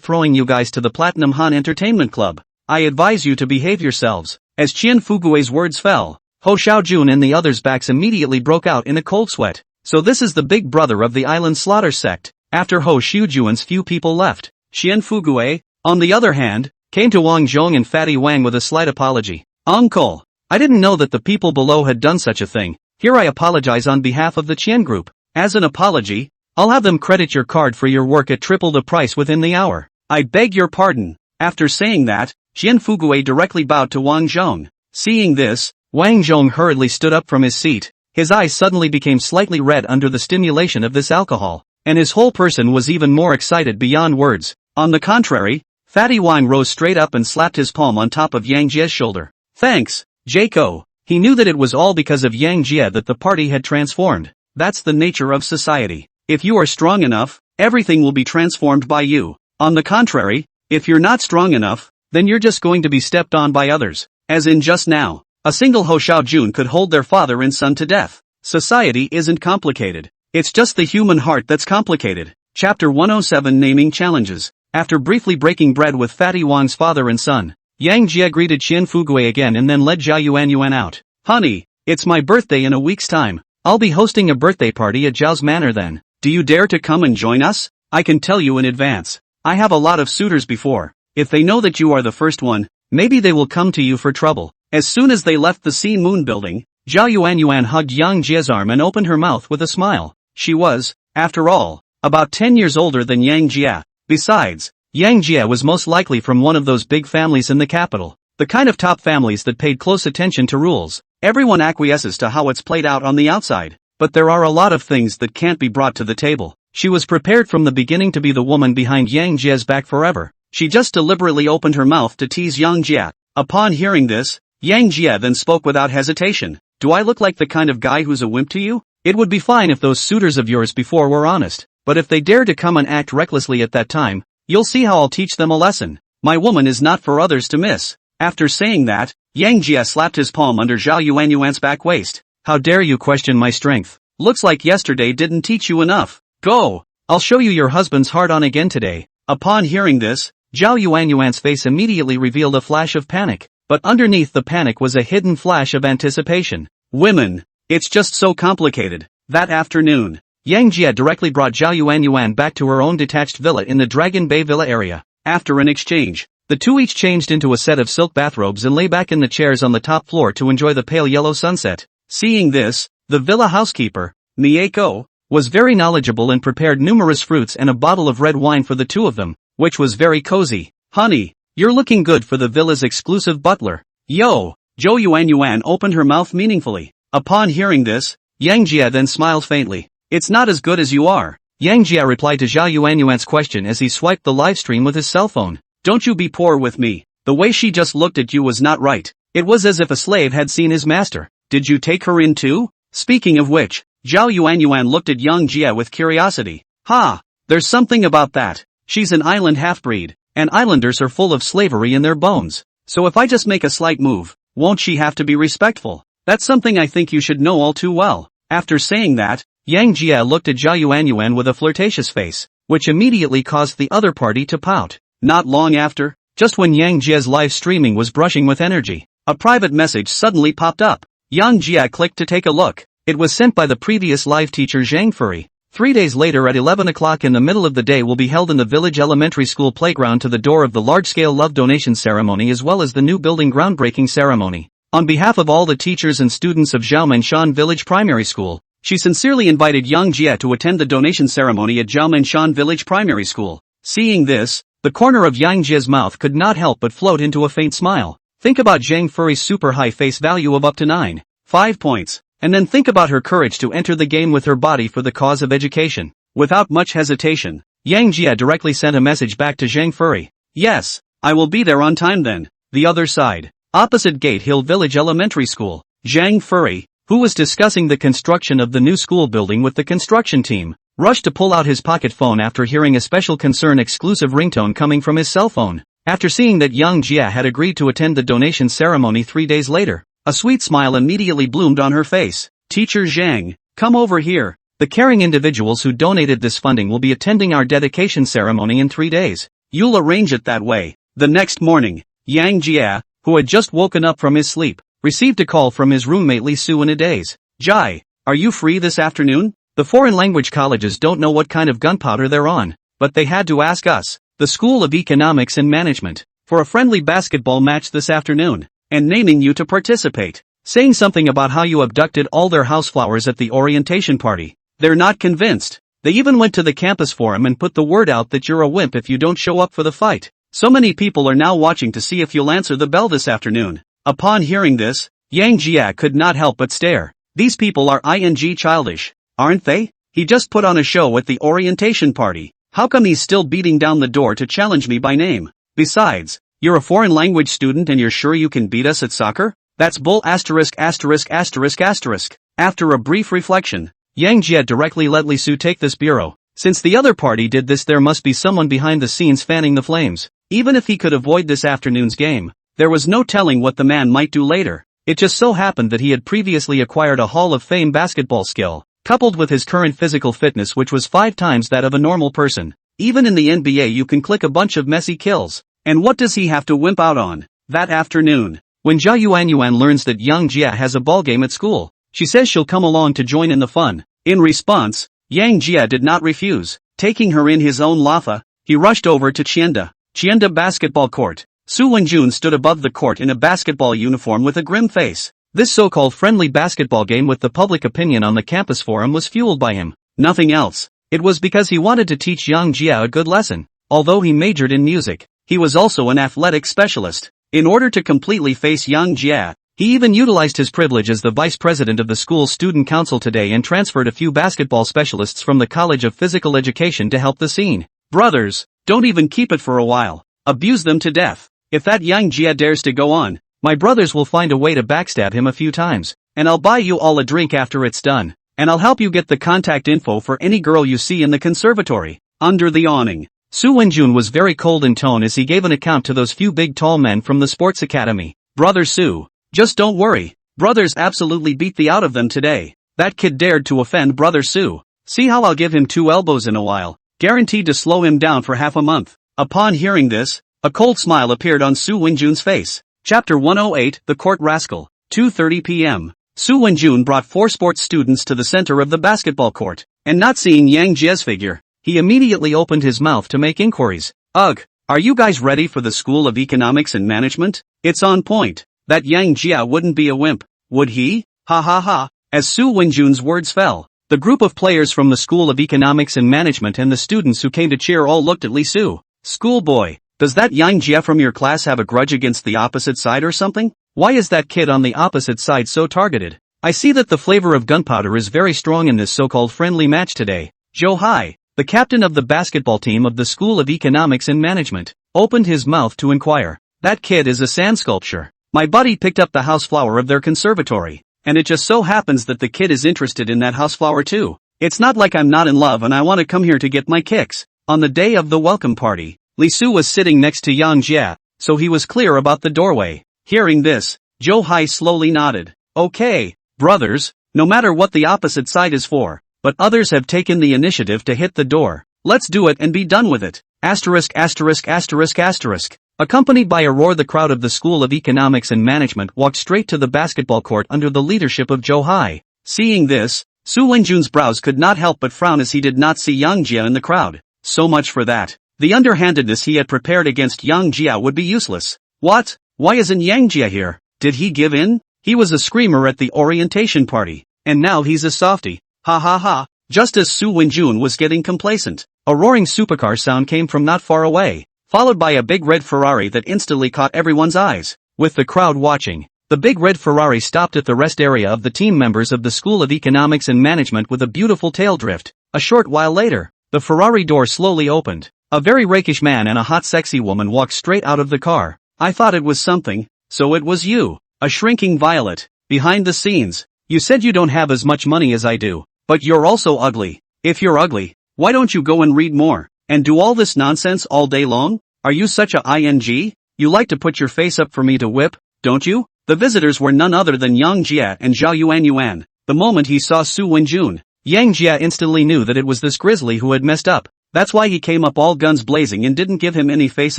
throwing you guys to the Platinum Han Entertainment Club. I advise you to behave yourselves. As Qian Fu Gue's words fell, Ho Xiaojun and the others' backs immediately broke out in a cold sweat. So this is the big brother of the island slaughter sect. After Ho Xiaojun's few people left, Qian Fu Gue, on the other hand, came to Wang Zhong and Fatty Wang with a slight apology. Uncle, I didn't know that the people below had done such a thing. Here I apologize on behalf of the Qian group. As an apology, I'll have them credit your card for your work at triple the price within the hour. I beg your pardon. After saying that, Qian Fu Gue directly bowed to Wang Zhong. Seeing this, Wang Zhong hurriedly stood up from his seat. His eyes suddenly became slightly red under the stimulation of this alcohol, and his whole person was even more excited beyond words. On the contrary, Fatty Wang rose straight up and slapped his palm on top of Yang Jie's shoulder. Thanks, Jaco. He knew that it was all because of Yang Jie that the party had transformed. That's the nature of society. If you are strong enough, everything will be transformed by you. On the contrary, if you're not strong enough, then you're just going to be stepped on by others. As in just now, a single Ho Xiaojun could hold their father and son to death. Society isn't complicated. It's just the human heart that's complicated. Chapter 107 Naming Challenges. After briefly breaking bread with Fatty Wang's father and son, Yang Jie greeted Qian Fu Gue again and then led Zhao Yuan out. Honey, it's my birthday in a week's time. I'll be hosting a birthday party at Zhao's manor then. Do you dare to come and join us? I can tell you in advance. I have a lot of suitors before. If they know that you are the first one, maybe they will come to you for trouble. As soon as they left the Sea Moon building, Zhao Yuan hugged Yang Jie's arm and opened her mouth with a smile. She was, after all, about 10 years older than Yang Jia. Besides, Yang Jia was most likely from one of those big families in the capital. The kind of top families that paid close attention to rules. Everyone acquiesces to how it's played out on the outside. But there are a lot of things that can't be brought to the table. She was prepared from the beginning to be the woman behind Yang Jia's back forever. She just deliberately opened her mouth to tease Yang Jia. Upon hearing this, Yang Jia then spoke without hesitation. Do I look like the kind of guy who's a wimp to you? It would be fine if those suitors of yours before were honest. But if they dare to come and act recklessly at that time, you'll see how I'll teach them a lesson. My woman is not for others to miss. After saying that, Yang Jia slapped his palm under Zhao Yuanyuan's back waist. How dare you question my strength? Looks like yesterday didn't teach you enough. Go! I'll show you your husband's heart-on again today. Upon hearing this, Zhao Yuanyuan's face immediately revealed a flash of panic. But underneath the panic was a hidden flash of anticipation. Women. It's just so complicated. That afternoon, Yang Jia directly brought Zhao Yuanyuan back to her own detached villa in the Dragon Bay Villa area. After an exchange, the two each changed into a set of silk bathrobes and lay back in the chairs on the top floor to enjoy the pale yellow sunset. Seeing this, the villa housekeeper, Mieko, was very knowledgeable and prepared numerous fruits and a bottle of red wine for the two of them, which was very cozy. Honey, you're looking good for the villa's exclusive butler. Yo! Zhou Yuanyuan opened her mouth meaningfully. Upon hearing this, Yang Jia then smiled faintly. It's not as good as you are. Yang Jia replied to Zhao Yuanyuan's question as he swiped the live stream with his cell phone. Don't you be poor with me. The way she just looked at you was not right. It was as if a slave had seen his master. Did you take her in too? Speaking of which, Zhao Yuanyuan looked at Yang Jia with curiosity. Ha! There's something about that. She's an island half-breed, and islanders are full of slavery in their bones. So if I just make a slight move, won't she have to be respectful? That's something I think you should know all too well. After saying that, Yang Jia looked at Zhao Yuanyuan with a flirtatious face, which immediately caused the other party to pout. Not long after, just when Yang Jia's live streaming was brushing with energy, a private message suddenly popped up. Yang Jia clicked to take a look. It was sent by the previous live teacher Zhang Furry. 3 days later at 11 o'clock in the middle of the day will be held in the village elementary school playground to the door of the large-scale love donation ceremony as well as the new building groundbreaking ceremony. On behalf of all the teachers and students of Zhaomanshan Village Primary School, she sincerely invited Yang Jia to attend the donation ceremony at Zhaomanshan Village Primary School. Seeing this, the corner of Yang Jia's mouth could not help but float into a faint smile. Think about Zhang Furry's super high face value of up to 9.5 points. And then think about her courage to enter the game with her body for the cause of education. Without much hesitation, Yang Jia directly sent a message back to Zhang Furry. Yes, I will be there on time then. The other side, opposite Gate Hill Village Elementary School, Zhang Furry, who was discussing the construction of the new school building with the construction team, rushed to pull out his pocket phone after hearing a special concern exclusive ringtone coming from his cell phone. After seeing that Yang Jia had agreed to attend the donation ceremony 3 days later, a sweet smile immediately bloomed on her face. Teacher Zhang, come over here. The caring individuals who donated this funding will be attending our dedication ceremony in 3 days. You'll arrange it that way. The next morning, Yang Jia, who had just woken up from his sleep, received a call from his roommate Li Su in a daze. Jai, are you free this afternoon? The foreign language colleges don't know what kind of gunpowder they're on, but they had to ask us, the School of Economics and Management, for a friendly basketball match this afternoon, and naming you to participate, saying something about how you abducted all their houseflowers at the orientation party. They're not convinced. They even went to the campus forum and put the word out that you're a wimp if you don't show up for the fight. So many people are now watching to see if you'll answer the bell this afternoon. Upon hearing this, Yang Jia could not help but stare. These people are childish, aren't they? He just put on a show at the orientation party. How come he's still beating down the door to challenge me by name? Besides, you're a foreign language student and you're sure you can beat us at soccer? That's bull asterisk asterisk asterisk asterisk. After a brief reflection, Yang Jia directly let Li Su take this bureau. Since the other party did this, there must be someone behind the scenes fanning the flames. Even if he could avoid this afternoon's game, there was no telling what the man might do later. It just so happened that he had previously acquired a Hall of Fame basketball skill, coupled with his current physical fitness which was 5 times that of a normal person. Even in the NBA you can click a bunch of messy kills. And what does he have to wimp out on? That afternoon, when Zhao Yuanyuan learns that Yang Jia has a ballgame at school, she says she'll come along to join in the fun. In response, Yang Jia did not refuse. Taking her in his own laffa, he rushed over to Qianda basketball court. Su Wenjun stood above the court in a basketball uniform with a grim face. This so-called friendly basketball game with the public opinion on the campus forum was fueled by him. nothing else. It was because he wanted to teach Yang Jia a good lesson. Although he majored in music, he was also an athletic specialist. In order to completely face Yang Jia, he even utilized his privilege as the vice president of the school's student council today and transferred a few basketball specialists from the College of Physical Education to help the scene. Brothers, don't even keep it for a while. Abuse them to death. If that Yang Jia dares to go on, my brothers will find a way to backstab him a few times, and I'll buy you all a drink after it's done, and I'll help you get the contact info for any girl you see in the conservatory. Under the awning, Su Wenjun was very cold in tone as he gave an account to those few big tall men from the sports academy. Brother Su, just don't worry. Brothers absolutely beat the out of them today. That kid dared to offend Brother Su. See how I'll give him 2 elbows in a while. Guaranteed to slow him down for half a month. Upon hearing this, a cold smile appeared on Su Wenjun's face. Chapter 108, The Court Rascal. 2:30 p.m. Su Wenjun brought 4 sports students to the center of the basketball court, and not seeing Yang Jia's figure, he immediately opened his mouth to make inquiries. Ugh, are you guys ready for the School of Economics and Management? It's on point. That Yang Jia wouldn't be a wimp, would he? Ha ha ha. As Su Wenjun's words fell, the group of players from the School of Economics and Management and the students who came to cheer all looked at Li Su. Schoolboy, does that Yang Jia from your class have a grudge against the opposite side or something? Why is that kid on the opposite side so targeted? I see that the flavor of gunpowder is very strong in this so-called friendly match today. Zhou Hai, the captain of the basketball team of the School of Economics and Management, opened his mouth to inquire. That kid is a sand sculpture. My buddy picked up the houseflower of their conservatory, and it just so happens that the kid is interested in that houseflower too. It's not like I'm not in love and I want to come here to get my kicks. On the day of the welcome party, Li Su was sitting next to Yang Jia, so he was clear about the doorway. Hearing this, Zhou Hai slowly nodded. Okay, brothers, no matter what the opposite side is for, but others have taken the initiative to hit the door. Let's do it and be done with it. Asterisk asterisk asterisk asterisk. Accompanied by a roar, the crowd of the School of Economics and Management walked straight to the basketball court under the leadership of Zhou Hai. Seeing this, Su Wenjun's brows could not help but frown as he did not see Yang Jia in the crowd. So much for that. The underhandedness he had prepared against Yang Jia would be useless. What? Why isn't Yang Jia here? Did he give in? He was a screamer at the orientation party, and now he's a softie. Ha ha ha. Just as Su Wenjun was getting complacent, a roaring supercar sound came from not far away, followed by a big red Ferrari that instantly caught everyone's eyes. With the crowd watching, the big red Ferrari stopped at the rest area of the team members of the School of Economics and Management with a beautiful tail drift. A short while later, the Ferrari door slowly opened. A very rakish man and a hot sexy woman walked straight out of the car. I thought it was something, so it was you. A shrinking Violet. Behind the scenes, you said you don't have as much money as I do, but you're also ugly. If you're ugly, why don't you go and read more, and do all this nonsense all day long? Are you such a ing? You like to put your face up for me to whip, don't you? The visitors were none other than Yang Jia and Zhao Yuan. The moment he saw Su Wenjun, Yang Jia instantly knew that it was this grizzly who had messed up. That's why he came up all guns blazing and didn't give him any face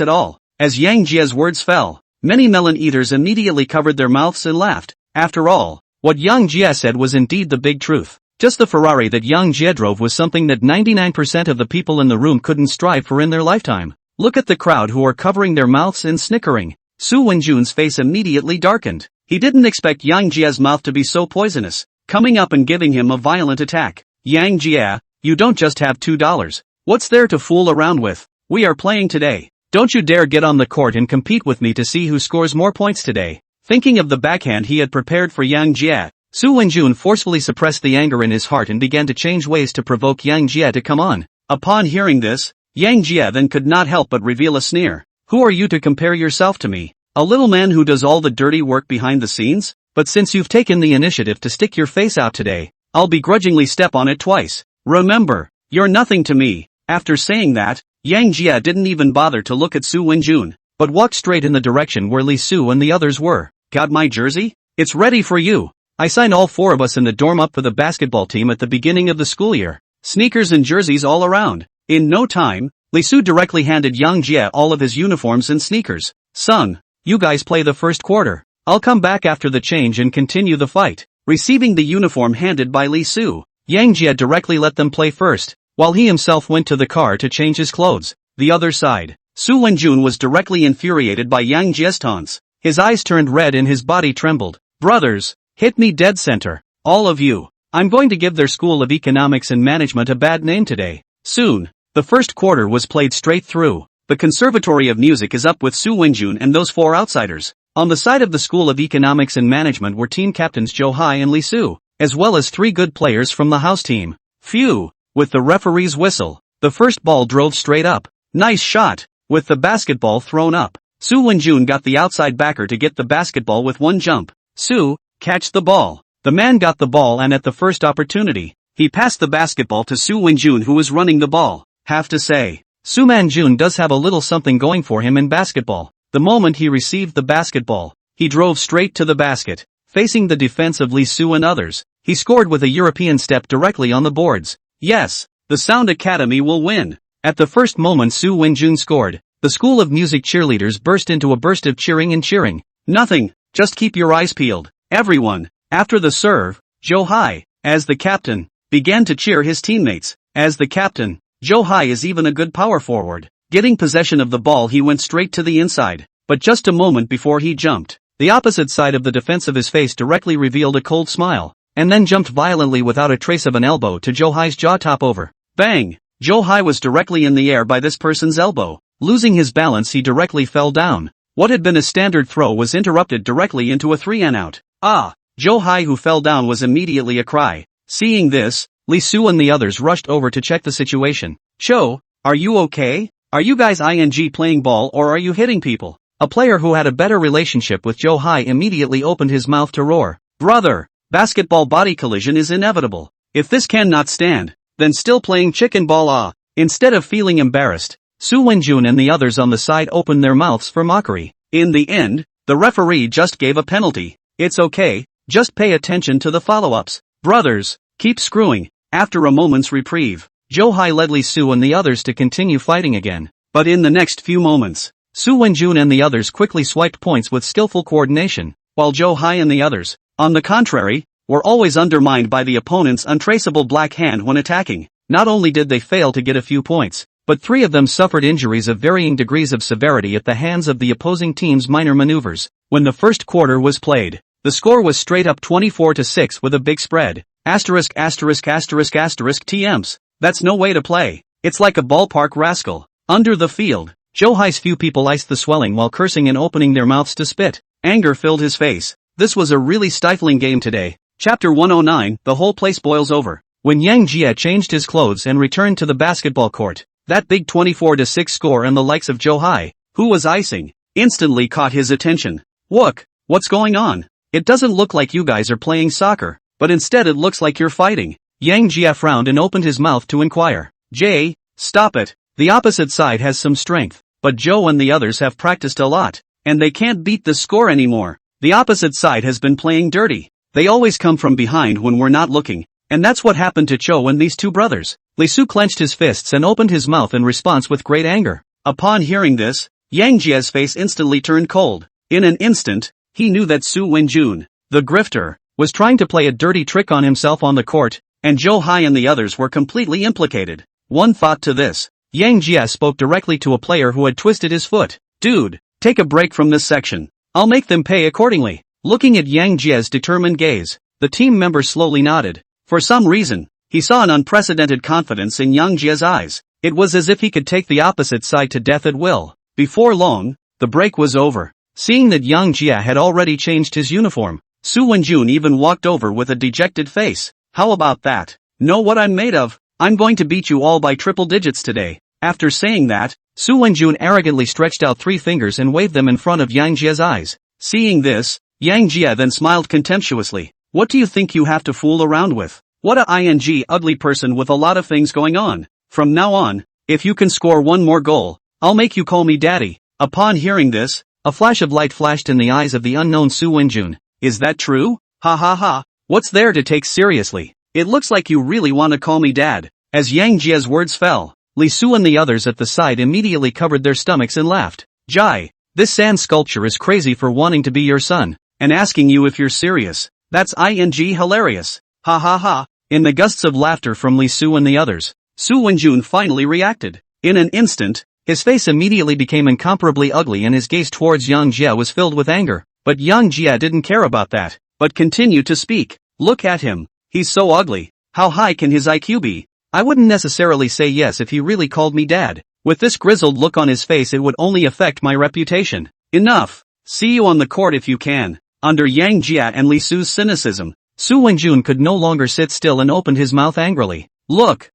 at all. As Yang Jia's words fell, many melon eaters immediately covered their mouths and laughed. After all, what Yang Jia said was indeed the big truth. Just the Ferrari that Yang Jia drove was something that 99% of the people in the room couldn't strive for in their lifetime. Look at the crowd who are covering their mouths and snickering. Su Wenjun's face immediately darkened. He didn't expect Yang Jia's mouth to be so poisonous, coming up and giving him a violent attack. Yang Jia, you don't just have $2. What's there to fool around with? We are playing today. Don't you dare get on the court and compete with me to see who scores more points today. Thinking of the backhand he had prepared for Yang Jia, Su Wenjun forcefully suppressed the anger in his heart and began to change ways to provoke Yang Jia to come on. Upon hearing this, Yang Jia then could not help but reveal a sneer. Who are you to compare yourself to me? A little man who does all the dirty work behind the scenes? But since you've taken the initiative to stick your face out today, I'll begrudgingly step on it twice. Remember, you're nothing to me. After saying that, Yang Jia didn't even bother to look at Su Wenjun, but walked straight in the direction where Li Su and the others were. Got my jersey? It's ready for you. I signed all 4 of us in the dorm up for the basketball team at the beginning of the school year. Sneakers and jerseys all around. In no time, Li Su directly handed Yang Jia all of his uniforms and sneakers. Son, you guys play the first quarter. I'll come back after the change and continue the fight. Receiving the uniform handed by Li Su, Yang Jia directly let them play first, while he himself went to the car to change his clothes. The other side, Su Wenjun was directly infuriated by Yang Jia's taunts. His eyes turned red and his body trembled. Brothers, hit me dead center. All of you. I'm going to give their School of Economics and Management a bad name today. Soon. The first quarter was played straight through. The Conservatory of Music is up with Su Wenjun and those four outsiders. On the side of the School of Economics and Management were team captains Zhou Hai and Li Su, as well as three good players from the house team. Phew! With the referee's whistle, the first ball drove straight up. Nice shot! With the basketball thrown up, Su Wenjun got the outside backer to get the basketball with one jump. Su, catch the ball. The man got the ball and at the first opportunity, he passed the basketball to Su Wenjun who was running the ball. Have to say, Su Manjun does have a little something going for him in basketball. The moment he received the basketball, he drove straight to the basket. Facing the defense of Li Su and others, he scored with a European step directly on the boards. Yes, the Sound Academy will win. At the first moment Su Wenjun scored, the School of Music cheerleaders burst into a burst of cheering and cheering. Nothing, just keep your eyes peeled, everyone. After the serve, Zhou Hai, as the captain, began to cheer his teammates. As the captain, Zhou Hai is even a good power forward. Getting possession of the ball he went straight to the inside, but just a moment before he jumped, the opposite side of the defense of his face directly revealed a cold smile, and then jumped violently without a trace of an elbow to Zhou Hai's jaw top over. Bang! Zhou Hai was directly in the air by this person's elbow. Losing his balance he directly fell down. What had been a standard throw was interrupted directly into a 3-and-out. Ah! Zhou Hai who fell down was immediately a cry. Seeing this, Li Su and the others rushed over to check the situation. Cho, are you okay? Are you guys playing ball or are you hitting people? A player who had a better relationship with Zhou Hai immediately opened his mouth to roar. Brother, basketball body collision is inevitable. If this cannot stand, then still playing chicken ball ah. Instead of feeling embarrassed, Su Wenjun and the others on the side opened their mouths for mockery. In the end, the referee just gave a penalty. It's okay, just pay attention to the follow-ups. Brothers, keep screwing. After a moment's reprieve, Zhou Hai led Li Su and the others to continue fighting again. But in the next few moments, Su Wenjun and the others quickly swiped points with skillful coordination, while Zhou Hai and the others, on the contrary, were always undermined by the opponent's untraceable black hand when attacking. Not only did they fail to get a few points, but three of them suffered injuries of varying degrees of severity at the hands of the opposing team's minor maneuvers. When the first quarter was played, the score was straight up 24-6 with a big spread. Asterisk asterisk asterisk asterisk TMs. That's no way to play. It's like a ballpark rascal. Under the field, Zhou Hai's few people iced the swelling while cursing and opening their mouths to spit. Anger filled his face. This was a really stifling game today. Chapter 109, the whole place boils over. When Yang Jie changed his clothes and returned to the basketball court, that big 24-6 score and the likes of Zhou Hai, who was icing, instantly caught his attention. Look, what's going on? It doesn't look like you guys are playing soccer, but instead it looks like you're fighting. Yang Jie frowned and opened his mouth to inquire. Jie, stop it. The opposite side has some strength, but Zhou and the others have practiced a lot, and they can't beat the score anymore. The opposite side has been playing dirty. They always come from behind when we're not looking, and that's what happened to Cho and these two brothers. Li Su clenched his fists and opened his mouth in response with great anger. Upon hearing this, Yang Jie's face instantly turned cold. In an instant, he knew that Su Wenjun, the grifter, was trying to play a dirty trick on himself on the court, and Zhou Hai and the others were completely implicated. One thought to this. Yang Jie spoke directly to a player who had twisted his foot. Dude, take a break from this section. I'll make them pay accordingly. Looking at Yang Jie's determined gaze, the team member slowly nodded. For some reason, he saw an unprecedented confidence in Yang Jie's eyes. It was as if he could take the opposite side to death at will. Before long, the break was over. Seeing that Yang Jie had already changed his uniform, Su Wenjun even walked over with a dejected face. How about that? Know what I'm made of? I'm going to beat you all by triple digits today. After saying that, Su Wenjun arrogantly stretched out 3 fingers and waved them in front of Yang Jie's eyes. Seeing this, Yang Jie then smiled contemptuously. What do you think you have to fool around with? What a ugly person with a lot of things going on. From now on, if you can score one more goal, I'll make you call me daddy. Upon hearing this, a flash of light flashed in the eyes of the unknown Su Wenjun. Is that true? Ha ha ha. What's there to take seriously? It looks like you really want to call me dad. As Yang Jie's words fell, Li Su and the others at the side immediately covered their stomachs and laughed. Jai, this sand sculpture is crazy for wanting to be your son, and asking you if you're serious. That's hilarious. Ha ha ha. In the gusts of laughter from Li Su and the others, Su Wenjun finally reacted. In an instant, his face immediately became incomparably ugly and his gaze towards Yang Jie was filled with anger. But Yang Jie didn't care about that, but continued to speak. Look at him. He's so ugly. How high can his IQ be? I wouldn't necessarily say yes if he really called me dad. With this grizzled look on his face it would only affect my reputation. Enough. See you on the court if you can. Under Yang Jia and Li Su's cynicism, Su Wenjun could no longer sit still and opened his mouth angrily. Look,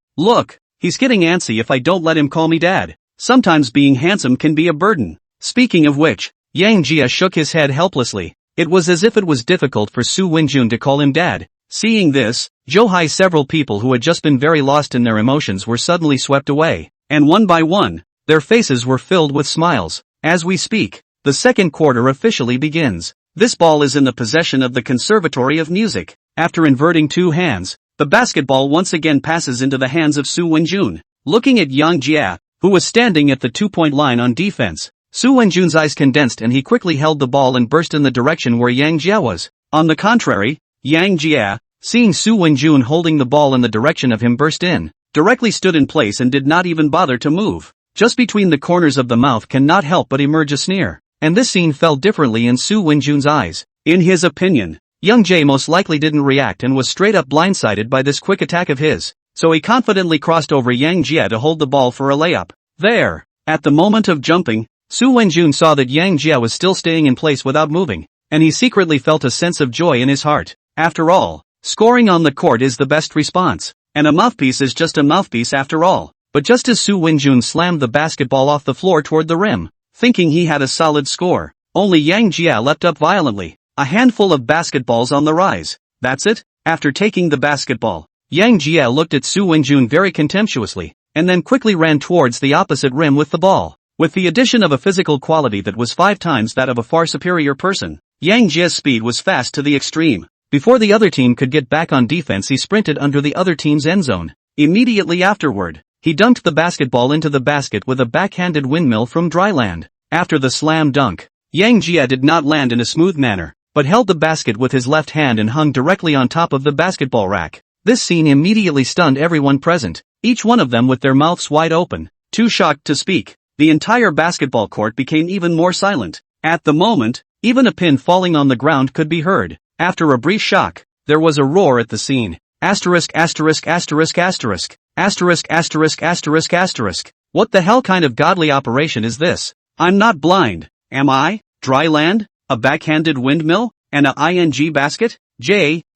he's getting antsy if I don't let him call me dad. Sometimes being handsome can be a burden. Speaking of which, Yang Jia shook his head helplessly. It was as if it was difficult for Su Wenjun to call him dad. Seeing this, Zhou several people who had just been very lost in their emotions were suddenly swept away, and one by one, their faces were filled with smiles. As we speak, the second quarter officially begins. This ball is in the possession of the Conservatory of Music. After inverting two hands, the basketball once again passes into the hands of Su Wenjun. Looking at Yang Jia, who was standing at the 2-point line on defense, Su Wenjun's eyes condensed and he quickly held the ball and burst in the direction where Yang Jia was. On the contrary, Yang Jia, seeing Su Wenjun holding the ball in the direction of him burst in, directly stood in place and did not even bother to move. Just between the corners of the mouth cannot help but emerge a sneer. And this scene fell differently in Su Wenjun's eyes. In his opinion, Young Jae most likely didn't react and was straight up blindsided by this quick attack of his, so he confidently crossed over Yang Jia to hold the ball for a layup. There, at the moment of jumping, Su Wenjun saw that Yang Jia was still staying in place without moving, and he secretly felt a sense of joy in his heart. After all, scoring on the court is the best response, and a mouthpiece is just a mouthpiece after all. But just as Su Wenjun slammed the basketball off the floor toward the rim, thinking he had a solid score, only Yang Jia leapt up violently. A handful of basketballs on the rise. That's it? After taking the basketball, Yang Jia looked at Su Wenjun very contemptuously, and then quickly ran towards the opposite rim with the ball. With the addition of a physical quality that was 5 times that of a far superior person, Yang Jia's speed was fast to the extreme. Before the other team could get back on defense he sprinted under the other team's end zone. Immediately afterward, he dunked the basketball into the basket with a backhanded windmill from dry land. After the slam dunk, Yang Jia did not land in a smooth manner, but held the basket with his left hand and hung directly on top of the basketball rack. This scene immediately stunned everyone present, each one of them with their mouths wide open, too shocked to speak. The entire basketball court became even more silent. At the moment, even a pin falling on the ground could be heard. After a brief shock, there was a roar at the scene. Asterisk asterisk asterisk asterisk. Asterisk asterisk asterisk asterisk. What the hell kind of godly operation is this? I'm not blind, am I? Dry land? A backhanded windmill? And a ING basket?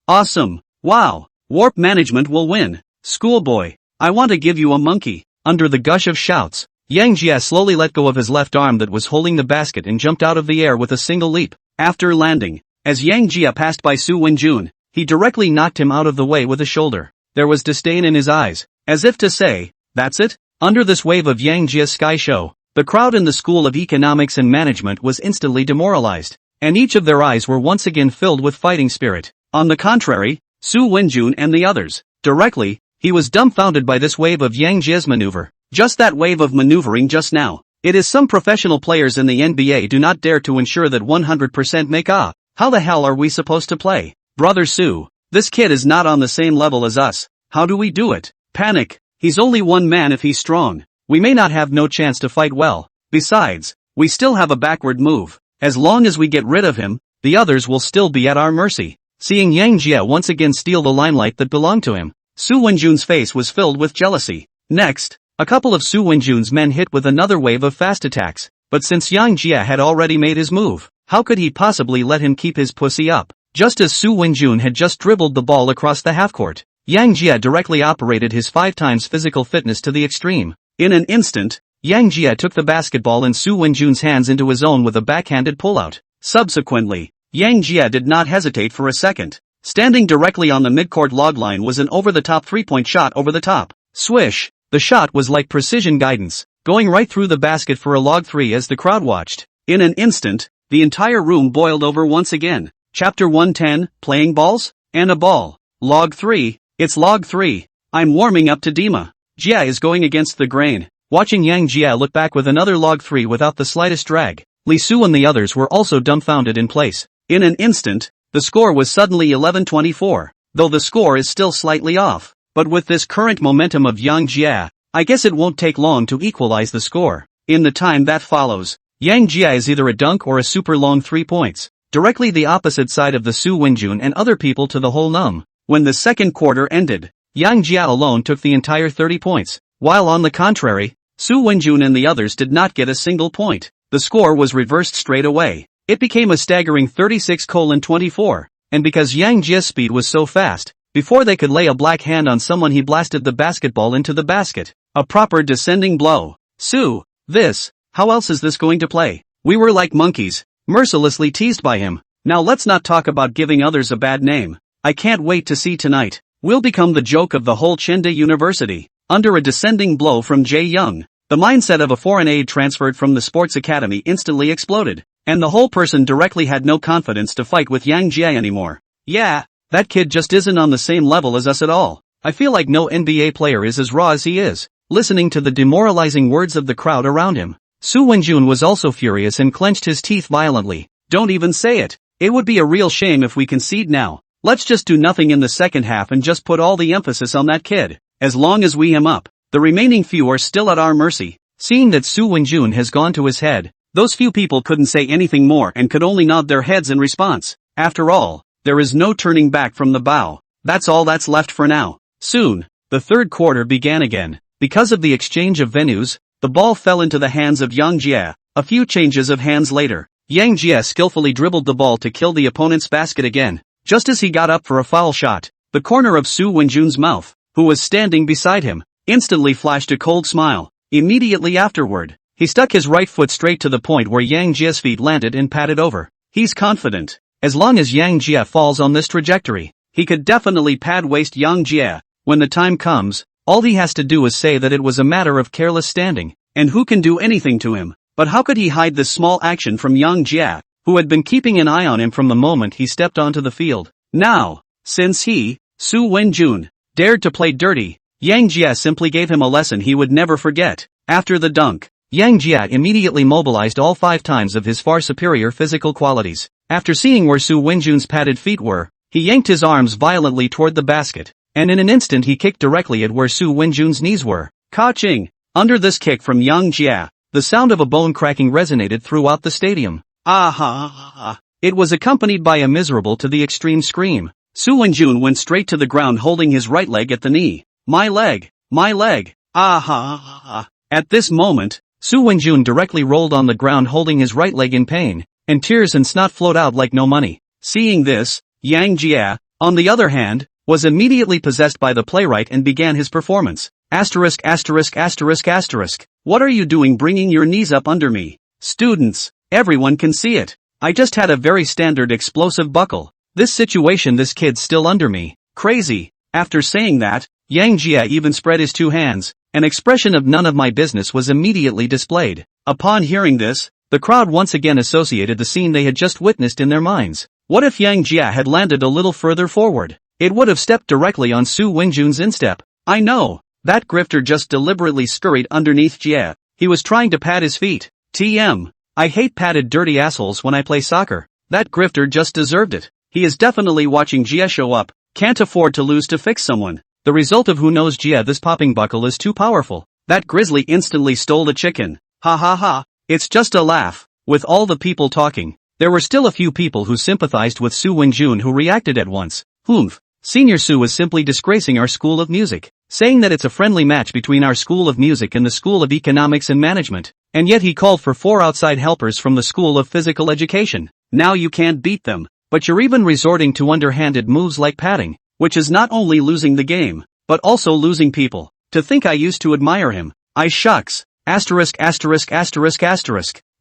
Awesome. Wow. Warp management will win. Schoolboy, I want to give you a monkey. Under the gush of shouts, Yang Jia slowly let go of his left arm that was holding the basket and jumped out of the air with a single leap. After landing, as Yang Jia passed by Su Wenjun, he directly knocked him out of the way with a shoulder. There was disdain in his eyes, as if to say, that's it? Under this wave of Yang Jia's sky show, the crowd in the School of Economics and Management was instantly demoralized, and each of their eyes were once again filled with fighting spirit. On the contrary, Su Wenjun and the others, directly, he was dumbfounded by this wave of Yang Jia's maneuver. Just that wave of maneuvering just now. It is some professional players in the NBA do not dare to ensure that 100% make a. How the hell are we supposed to play? Brother Su, this kid is not on the same level as us. How do we do it? Panic. He's only one man if he's strong. We may not have no chance to fight well. Besides, we still have a backward move. As long as we get rid of him, the others will still be at our mercy. Seeing Yang Jia once again steal the limelight that belonged to him, Su Wenjun's face was filled with jealousy. Next, a couple of Su Wenjun's men hit with another wave of fast attacks, but since Yang Jia had already made his move, how could he possibly let him keep his pussy up? Just as Su Wenjun had just dribbled the ball across the half-court, Yang Jia directly operated his 5 times physical fitness to the extreme. In an instant, Yang Jia took the basketball in Su Wenjun's hands into his own with a backhanded pullout. Subsequently, Yang Jia did not hesitate for a second. Standing directly on the midcourt log line was an over-the-top 3-point shot over the top. Swish! The shot was like precision guidance, going right through the basket for a log 3 as the crowd watched. In an instant, the entire room boiled over once again. Chapter 110, Playing Balls? And a Ball. Log 3, it's log 3. I'm warming up to Dima. Jia is going against the grain. Watching Yang Jia look back with another log 3 without the slightest drag, Li Su and the others were also dumbfounded in place. In an instant, the score was suddenly 11-24, though the score is still slightly off. But with this current momentum of Yang Jia, I guess it won't take long to equalize the score. In the time that follows, Yang Jia is either a dunk or a super long 3 points, directly the opposite side of the Su Wenjun and other people to the whole num. When the second quarter ended, Yang Jia alone took the entire 30 points, while on the contrary, Su Wenjun and the others did not get a single point. The score was reversed straight away. It became a staggering 36-24, and because Yang Jia's speed was so fast, before they could lay a black hand on someone he blasted the basketball into the basket. A proper descending blow. How else is this going to play? We were like monkeys, mercilessly teased by him. Now let's not talk about giving others a bad name. I can't wait to see tonight. We'll become the joke of the whole Chengde University. Under a descending blow from Jae Young, the mindset of a foreign aide transferred from the sports academy instantly exploded, and the whole person directly had no confidence to fight with Yang Jia anymore. Yeah, that kid just isn't on the same level as us at all. I feel like no NBA player is as raw as he is. Listening to the demoralizing words of the crowd around him, Su Wenjun was also furious and clenched his teeth violently. Don't even say it. It would be a real shame if we concede now. Let's just do nothing in the second half and just put all the emphasis on that kid. As long as we hem up, the remaining few are still at our mercy. Seeing that Su Wenjun has gone to his head, those few people couldn't say anything more and could only nod their heads in response. After all, there is no turning back from the bow. That's all that's left for now. Soon, the third quarter began again. Because of the exchange of venues, the ball fell into the hands of Yang Jia. A few changes of hands later, Yang Jia skillfully dribbled the ball to kill the opponent's basket again. Just as he got up for a foul shot, the corner of Su Wenjun's mouth, who was standing beside him, instantly flashed a cold smile. Immediately afterward, he stuck his right foot straight to the point where Yang Jia's feet landed and patted over. He's confident. As long as Yang Jia falls on this trajectory, he could definitely pad waste Yang Jia. When the time comes, all he has to do is say that it was a matter of careless standing, and who can do anything to him? But how could he hide this small action from Yang Jia, who had been keeping an eye on him from the moment he stepped onto the field? Now, since he, Su Wenjun, dared to play dirty, Yang Jia simply gave him a lesson he would never forget. After the dunk, Yang Jia immediately mobilized all 5 times of his far superior physical qualities. After seeing where Su Wenjun's padded feet were, he yanked his arms violently toward the basket, and in an instant he kicked directly at where Su Wenjun's knees were. Ka-ching! Under this kick from Yang Jia, the sound of a bone cracking resonated throughout the stadium. Ah-ha! It was accompanied by a miserable to the extreme scream. Su Wenjun went straight to the ground holding his right leg at the knee. My leg! My leg! Ah-ha! At this moment, Su Wenjun directly rolled on the ground holding his right leg in pain, and tears and snot flowed out like no money. Seeing this, Yang Jia, on the other hand, was immediately possessed by the playwright and began his performance. Asterisk. What are you doing bringing your knees up under me? Students, everyone can see it. I just had a very standard explosive buckle. This situation, this kid's still under me. Crazy. After saying that, Yang Jia even spread his 2 hands. An expression of none of my business was immediately displayed. Upon hearing this, the crowd once again associated the scene they had just witnessed in their minds. What if Yang Jia had landed a little further forward? It would have stepped directly on Su Wenjun's instep. I know. That grifter just deliberately scurried underneath Jia. He was trying to pad his feet. TM. I hate padded dirty assholes when I play soccer. That grifter just deserved it. He is definitely watching Jia show up. Can't afford to lose to fix someone. The result of who knows Jia, this popping buckle is too powerful. That grizzly instantly stole the chicken. Ha ha ha. It's just a laugh. With all the people talking, there were still a few people who sympathized with Su Wenjun who reacted at once. Humph. Senior Su is simply disgracing our school of music, saying that it's a friendly match between our school of music and the school of economics and management, and yet he called for 4 outside helpers from the school of physical education. Now you can't beat them, but you're even resorting to underhanded moves like padding, which is not only losing the game, but also losing people. To think I used to admire him. I shucks. Asterisk.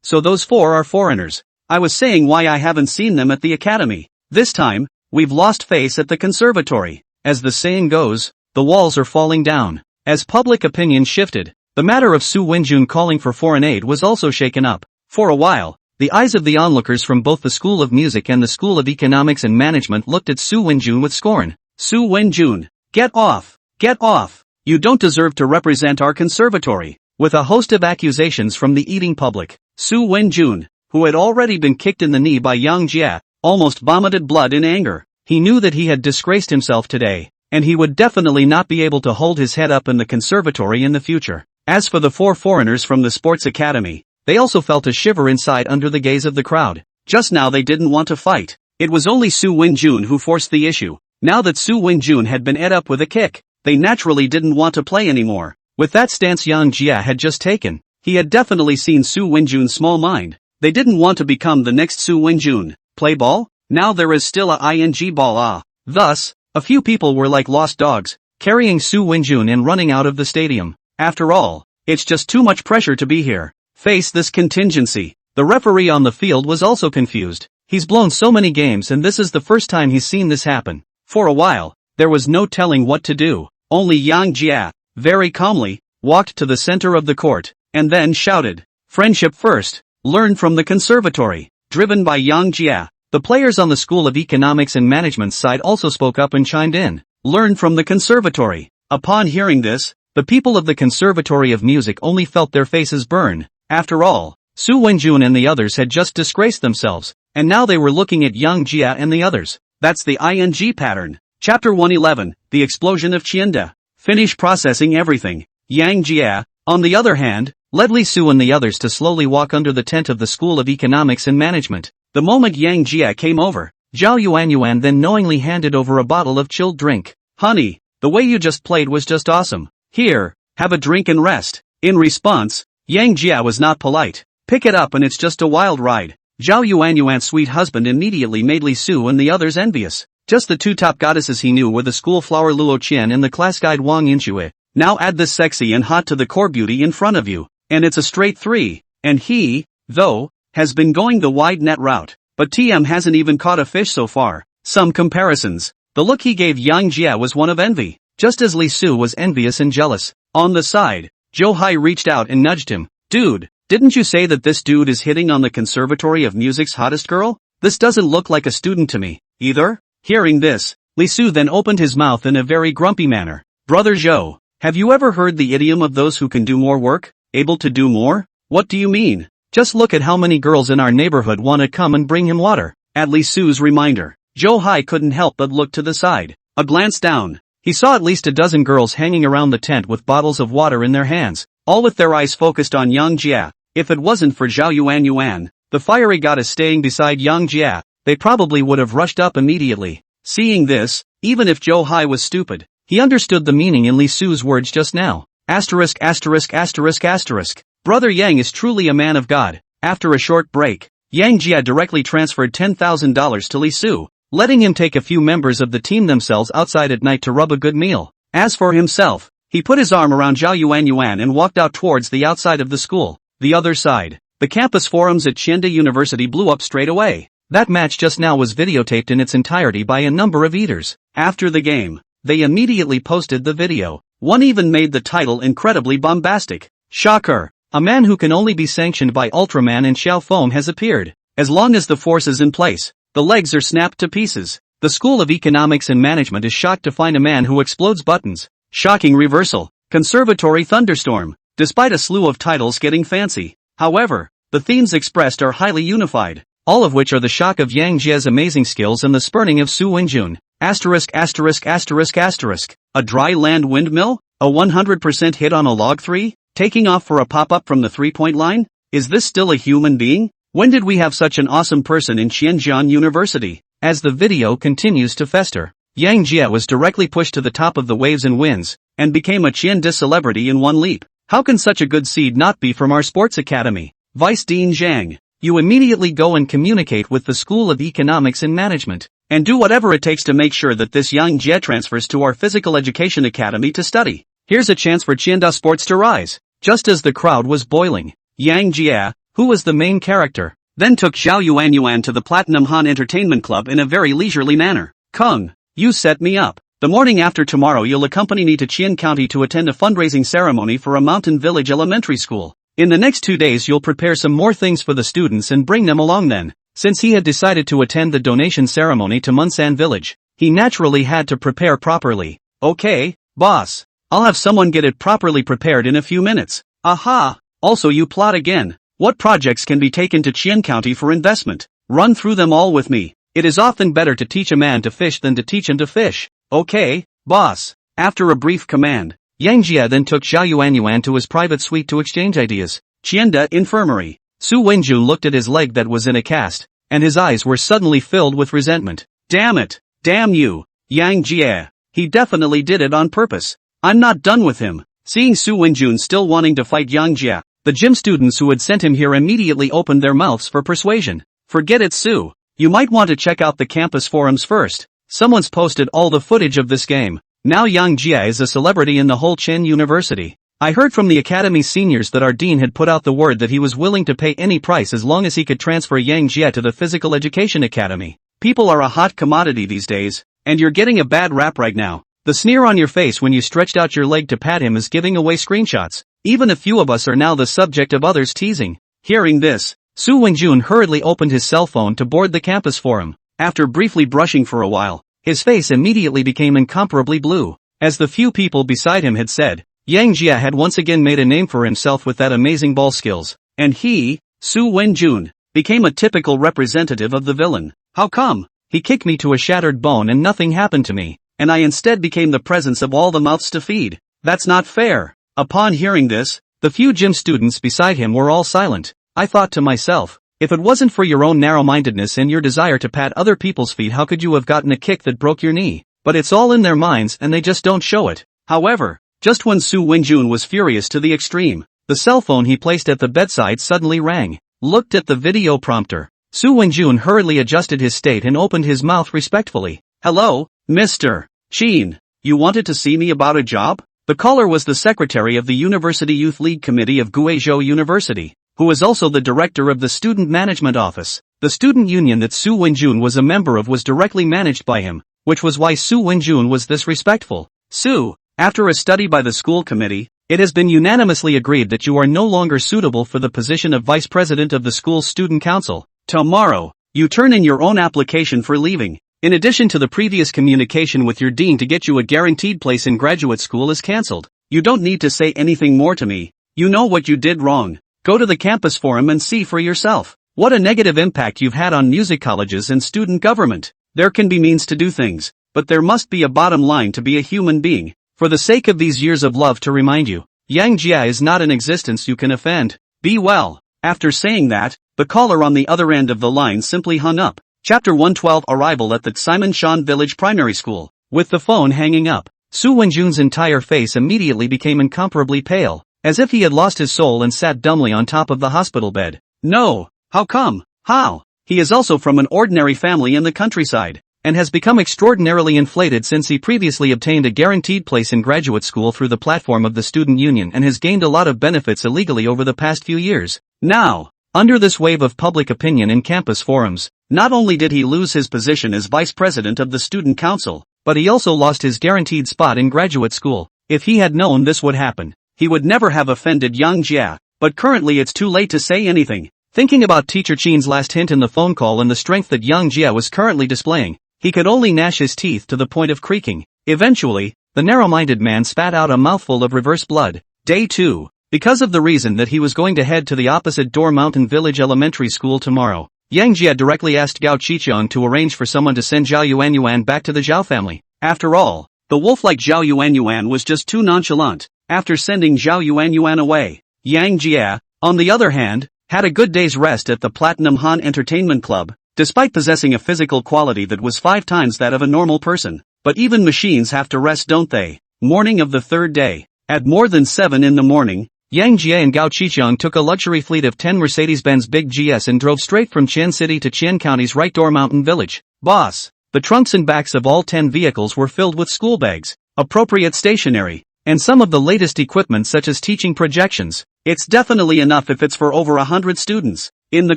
So those 4 are foreigners. I was saying why I haven't seen them at the academy. This time, we've lost face at the conservatory. As the saying goes, the walls are falling down. As public opinion shifted, the matter of Su Wenjun calling for foreign aid was also shaken up. For a while, the eyes of the onlookers from both the School of Music and the School of Economics and Management looked at Su Wenjun with scorn. Su Wenjun, get off! Get off! You don't deserve to represent our conservatory. With a host of accusations from the eating public, Su Wenjun, who had already been kicked in the knee by Yang Jia, almost vomited blood in anger. He knew that he had disgraced himself today, and he would definitely not be able to hold his head up in the conservatory in the future. As for the 4 foreigners from the sports academy, they also felt a shiver inside under the gaze of the crowd. Just now they didn't want to fight. It was only Su Wenjun who forced the issue. Now that Su Wenjun had been ate up with a kick, they naturally didn't want to play anymore. With that stance Yang Jia had just taken, he had definitely seen Su Wenjun's small mind. They didn't want to become the next Su Wenjun. Play ball? Now there is still a ing ball. Thus, a few people were like lost dogs, carrying Su Wenjun and running out of the stadium. After all, it's just too much pressure to be here. Face this contingency. The referee on the field was also confused. He's blown so many games and this is the first time he's seen this happen. For a while, there was no telling what to do. Only Yang Jia, very calmly, walked to the center of the court, and then shouted, "Friendship first, learn from the conservatory." Driven by Yang Jia, the players on the School of Economics and Management's side also spoke up and chimed in. Learn from the conservatory. Upon hearing this, the people of the Conservatory of Music only felt their faces burn. After all, Su Wenjun and the others had just disgraced themselves, and now they were looking at Yang Jia and the others. That's the ing pattern. Chapter 111, The Explosion of Qianda. Finish processing everything. Yang Jia, on the other hand, led Li Su and the others to slowly walk under the tent of the School of Economics and Management. The moment Yang Jia came over, Zhao Yuanyuan then knowingly handed over a bottle of chilled drink. "Honey, the way you just played was just awesome. Here, have a drink and rest." In response, Yang Jia was not polite. "Pick it up and it's just a wild ride." Zhao Yuanyuan's sweet husband immediately made Li Su and the others envious. Just the two top goddesses he knew were the school flower Luo Qian and the class guide Wang Yinxue. Now add this sexy and hot to the core beauty in front of you, and it's a straight 3. And he, though, has been going the wide net route, but TM hasn't even caught a fish so far. Some comparisons. The look he gave Yang Jia was one of envy, just as Li Su was envious and jealous. On the side, Zhou Hai reached out and nudged him. "Dude, didn't you say that this dude is hitting on the Conservatory of Music's hottest girl? This doesn't look like a student to me, either." Hearing this, Li Su then opened his mouth in a very grumpy manner. "Brother Zhou, have you ever heard the idiom of those who can do more work, able to do more? What do you mean? Just look at how many girls in our neighborhood want to come and bring him water." At Li Su's reminder, Zhou Hai couldn't help but look to the side. A glance down, he saw at least a dozen girls hanging around the tent with bottles of water in their hands, all with their eyes focused on Yang Jia. If it wasn't for Zhao Yuanyuan, the fiery goddess staying beside Yang Jia, they probably would have rushed up immediately. Seeing this, even if Zhou Hai was stupid, he understood the meaning in Li Su's words just now. Asterisk asterisk asterisk asterisk. Brother Yang is truly a man of God. After a short break, Yang Jia directly transferred $10,000 to Li Su, letting him take a few members of the team themselves outside at night to rub a good meal. As for himself, he put his arm around Zhao Yuanyuan and walked out towards the outside of the school. The other side, the campus forums at Qianda University blew up straight away. That match just now was videotaped in its entirety by a number of eaters. After the game, they immediately posted the video. One even made the title incredibly bombastic. Shocker! A man who can only be sanctioned by Ultraman and Xiao Foam has appeared. As long as the force is in place, the legs are snapped to pieces. The School of Economics and Management is shocked to find a man who explodes buttons. Shocking reversal. Conservatory thunderstorm. Despite a slew of titles getting fancy, however, the themes expressed are highly unified, all of which are the shock of Yang Jia's amazing skills and the spurning of Su Wenjun. Asterisk asterisk asterisk asterisk. A dry land windmill? A 100% hit on a log 3? Taking off for a pop-up from the 3-point line? Is this still a human being? When did we have such an awesome person in Qianjian University? As the video continues to fester, Yang Jia was directly pushed to the top of the waves and winds, and became a Qianda celebrity in one leap. How can such a good seed not be from our sports academy? Vice Dean Zhang, you immediately go and communicate with the School of Economics and Management, and do whatever it takes to make sure that this Yang Jia transfers to our Physical Education Academy to study. Here's a chance for Qianda sports to rise. Just as the crowd was boiling, Yang Jia, who was the main character, then took Zhao Yuanyuan to the Platinum Han Entertainment Club in a very leisurely manner. "Kung, you set me up. The morning after tomorrow you'll accompany me to Qian County to attend a fundraising ceremony for a mountain village elementary school. In the next 2 days you'll prepare some more things for the students and bring them along then." Since he had decided to attend the donation ceremony to Munsan village, he naturally had to prepare properly. "Okay, boss. I'll have someone get it properly prepared in a few minutes." "Aha! Also you plot again. What projects can be taken to Qian County for investment? Run through them all with me. It is often better to teach a man to fish than to teach him to fish." "Okay, boss." After a brief command, Yang Jia then took Zhao Yuanyuan to his private suite to exchange ideas. Qianda Infirmary. Su Wenjun looked at his leg that was in a cast, and his eyes were suddenly filled with resentment. "Damn it! Damn you! Yang Jie. He definitely did it on purpose. I'm not done with him. Seeing Su Wenjun still wanting to fight Yang Jie, the gym students who had sent him here immediately opened their mouths for persuasion. Forget it, Su. You might want to check out the campus forums first. Someone's posted all the footage of this game. Now Yang Jie is a celebrity in the whole Chen University. I heard from the academy's seniors that our dean had put out the word that he was willing to pay any price as long as he could transfer Yang Jie to the Physical Education Academy. People are a hot commodity these days, and you're getting a bad rap right now. The sneer on your face when you stretched out your leg to pat him is giving away screenshots. Even a few of us are now the subject of others teasing. Hearing this, Su Wenjun hurriedly opened his cell phone to board the campus forum. After briefly brushing for a while, his face immediately became incomparably blue. As the few people beside him had said, Yang Jie had once again made a name for himself with that amazing ball skills. And he, Su Wenjun, became a typical representative of the villain. How come? He kicked me to a shattered bone and nothing happened to me, and I instead became the presence of all the mouths to feed. That's not fair. Upon hearing this, the few gym students beside him were all silent. I thought to myself, if it wasn't for your own narrow-mindedness and your desire to pat other people's feet, how could you have gotten a kick that broke your knee? But it's all in their minds and they just don't show it. However, just when Su Wenjun was furious to the extreme, the cell phone he placed at the bedside suddenly rang. Looked at the video prompter. Su Wenjun hurriedly adjusted his state and opened his mouth respectfully. Hello, Mr. Chin. You wanted to see me about a job? The caller was the secretary of the University Youth League Committee of Guizhou University, who was also the director of the Student Management Office. The student union that Su Wenjun was a member of was directly managed by him, which was why Su Wenjun was this respectful. Su, after a study by the school committee, it has been unanimously agreed that you are no longer suitable for the position of vice president of the school's student council. Tomorrow, you turn in your own application for leaving. In addition to the previous communication with your dean to get you a guaranteed place in graduate school is cancelled. You don't need to say anything more to me. You know what you did wrong. Go to the campus forum and see for yourself. What a negative impact you've had on music colleges and student government. There can be means to do things, but there must be a bottom line to be a human being. For the sake of these years of love to remind you, Yang Jie is not an existence you can offend. Be well. After saying that, the caller on the other end of the line simply hung up. Chapter 112 Arrival at the Simon Shan Village Primary School. With the phone hanging up, Su Wenjun's entire face immediately became incomparably pale, as if he had lost his soul and sat dumbly on top of the hospital bed. No, how come? How? He is also from an ordinary family in the countryside, and has become extraordinarily inflated since he previously obtained a guaranteed place in graduate school through the platform of the student union and has gained a lot of benefits illegally over the past few years. Now, under this wave of public opinion in campus forums, not only did he lose his position as vice president of the student council, but he also lost his guaranteed spot in graduate school. If he had known this would happen, he would never have offended Yang Jie, but currently it's too late to say anything. Thinking about Teacher Chin's last hint in the phone call and the strength that Yang Jie was currently displaying, he could only gnash his teeth to the point of creaking. Eventually, the narrow-minded man spat out a mouthful of reverse blood. Day 2. Because of the reason that he was going to head to the opposite door Mountain Village Elementary School tomorrow, Yang Jie directly asked Gao Qiqiang to arrange for someone to send Zhao Yuanyuan back to the Zhao family. After all, the wolf-like Zhao Yuanyuan was just too nonchalant. After sending Zhao Yuanyuan away, Yang Jie, on the other hand, had a good day's rest at the Platinum Han Entertainment Club, despite possessing a physical quality that was 5 times that of a normal person. But even machines have to rest, don't they? Morning of the third day. At more than 7 in the morning, Yang Jie and Gao Qiqiang took a luxury fleet of 10 Mercedes-Benz Big GS and drove straight from Qian City to Qian County's Right Door Mountain Village. Boss, the trunks and backs of all 10 vehicles were filled with school bags, appropriate stationery, and some of the latest equipment such as teaching projections. It's definitely enough if it's for over 100 students. In the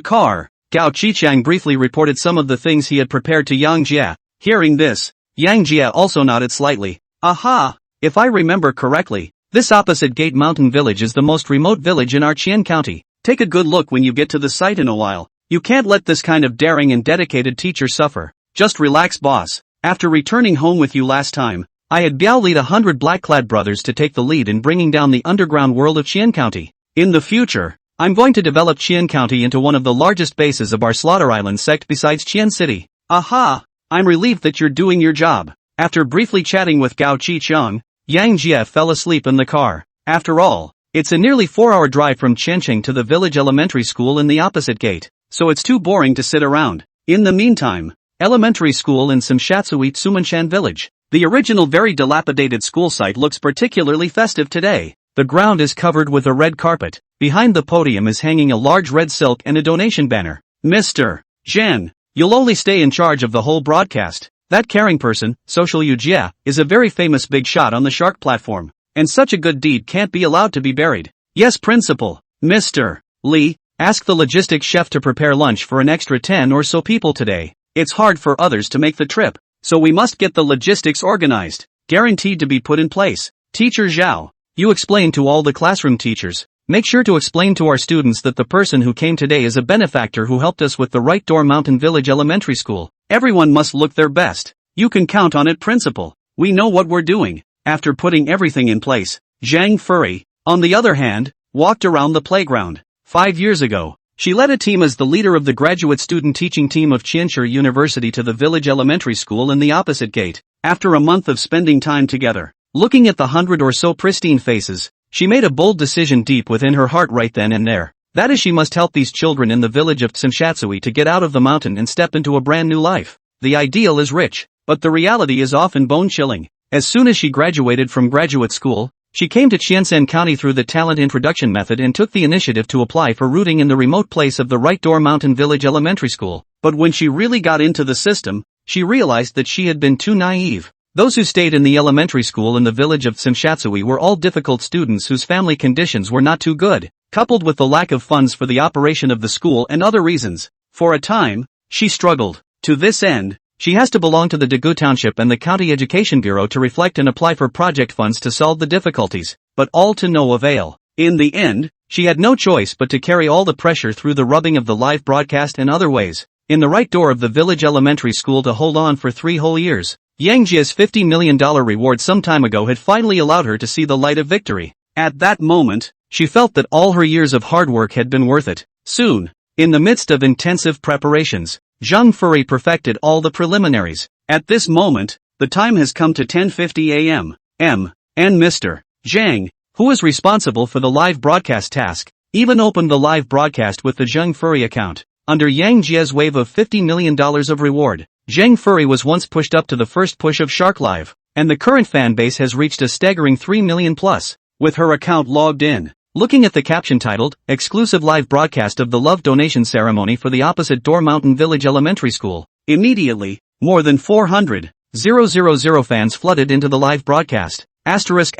car, Gao Qiqiang briefly reported some of the things he had prepared to Yang Jie. Hearing this, Yang Jie also nodded slightly. Aha! If I remember correctly, this opposite Gate Mountain Village is the most remote village in our Qian County. Take a good look when you get to the site in a while. You can't let this kind of daring and dedicated teacher suffer. Just relax, boss. After returning home with you last time, I had Biao lead 100 black-clad brothers to take the lead in bringing down the underground world of Qian County. In the future, I'm going to develop Qian County into one of the largest bases of our Slaughter Island sect besides Qian City. Aha! I'm relieved that you're doing your job. After briefly chatting with Gao Qiqiang, Yang Jie fell asleep in the car. After all, it's a nearly 4-hour drive from Qiancheng to the village elementary school in the opposite gate, so it's too boring to sit around. In the meantime, Elementary School in Simshatsui Tsumanshan Village. The original very dilapidated school site looks particularly festive today. The ground is covered with a red carpet. Behind the podium is hanging a large red silk and a donation banner. Mr. Jen, you'll only stay in charge of the whole broadcast. That caring person, Social Yujia, is a very famous big shot on the shark platform. And such a good deed can't be allowed to be buried. Yes, Principal. Mr. Li, ask the logistics chef to prepare lunch for an extra 10 or so people today. It's hard for others to make the trip, so we must get the logistics organized. Guaranteed to be put in place. Teacher Zhao, you explain to all the classroom teachers. Make sure to explain to our students that the person who came today is a benefactor who helped us with the Right Door Mountain Village Elementary School. Everyone must look their best. You can count on it, Principal. We know what we're doing. After putting everything in place, Zhang Furry, on the other hand, walked around the playground. 5 years ago, she led a team as the leader of the graduate student teaching team of Qianshi University to the village elementary school in the opposite gate. After a month of spending time together, looking at the 100 or so pristine faces, she made a bold decision deep within her heart right then and there. That is, she must help these children in the village of Simshatsui to get out of the mountain and step into a brand new life. The ideal is rich, but the reality is often bone-chilling. As soon as she graduated from graduate school, she came to Qiansen County through the talent introduction method and took the initiative to apply for routing in the remote place of the Right Door Mountain Village Elementary School. But when she really got into the system, she realized that she had been too naive. Those who stayed in the elementary school in the village of Simshatsui were all difficult students whose family conditions were not too good, coupled with the lack of funds for the operation of the school and other reasons. For a time, she struggled. To this end, she has to belong to the Daegu Township and the County Education Bureau to reflect and apply for project funds to solve the difficulties, but all to no avail. In the end, she had no choice but to carry all the pressure through the rubbing of the live broadcast and other ways. In the right door of the village elementary school to hold on for 3 whole years. Yang Jia's $50 million reward some time ago had finally allowed her to see the light of victory. At that moment, she felt that all her years of hard work had been worth it. Soon, in the midst of intensive preparations, Zhang Furry perfected all the preliminaries. At this moment, the time has come to 10:50 a.m. And Mr. Zhang, who is responsible for the live broadcast task, even opened the live broadcast with the Zhang Furry account. Under Yang Jia's wave of $50 million of reward, Zhang Furry was once pushed up to the first push of Shark Live, and the current fan base has reached a staggering 3 million plus, with her account logged in. Looking at the caption titled, Exclusive Live Broadcast of the Love Donation Ceremony for the Opposite Door Mountain Village Elementary School, immediately, more than 400,000 fans flooded into the live broadcast. Asterisk.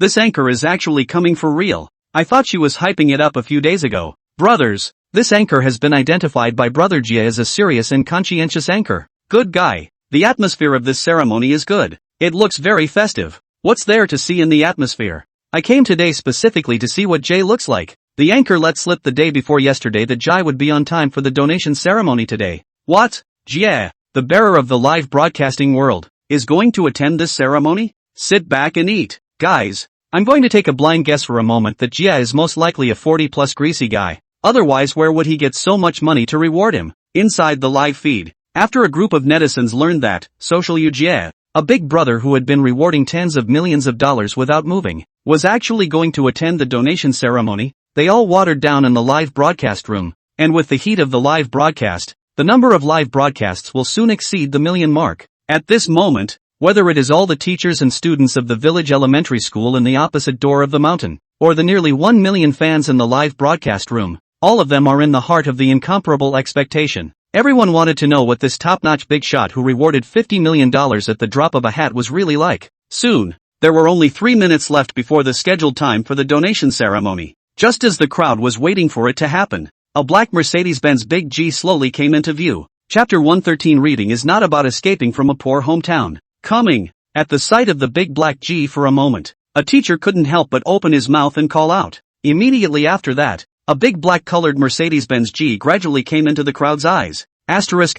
This anchor is actually coming for real. I thought she was hyping it up a few days ago. Brothers, this anchor has been identified by Brother Jia as a serious and conscientious anchor. Good guy. The atmosphere of this ceremony is good. It looks very festive. What's there to see in the atmosphere? I came today specifically to see what Jay looks like. The anchor let slip the day before yesterday that Jai would be on time for the donation ceremony today. What? Jia, the bearer of the live broadcasting world, is going to attend this ceremony? Sit back and eat. Guys, I'm going to take a blind guess for a moment that Jia is most likely a 40-plus greasy guy. Otherwise, where would he get so much money to reward him? Inside the live feed, after a group of netizens learned that Social Yujia, a big brother who had been rewarding tens of millions of dollars without moving, was actually going to attend the donation ceremony, they all watered down in the live broadcast room, and with the heat of the live broadcast, the number of live broadcasts will soon exceed the million mark. At this moment, whether it is all the teachers and students of the village elementary school in the opposite door of the mountain, or the nearly 1 million fans in the live broadcast room, all of them are in the heart of the incomparable expectation. Everyone wanted to know what this top-notch big shot who rewarded $50 million at the drop of a hat was really like. Soon, there were only 3 minutes left before the scheduled time for the donation ceremony. Just as the crowd was waiting for it to happen, a black Mercedes-Benz Big G slowly came into view. Chapter 113 reading is not about escaping from a poor hometown. Coming, at the sight of the big black G for a moment, a teacher couldn't help but open his mouth and call out. Immediately after that, a big black-colored Mercedes-Benz G gradually came into the crowd's eyes. Asterisk.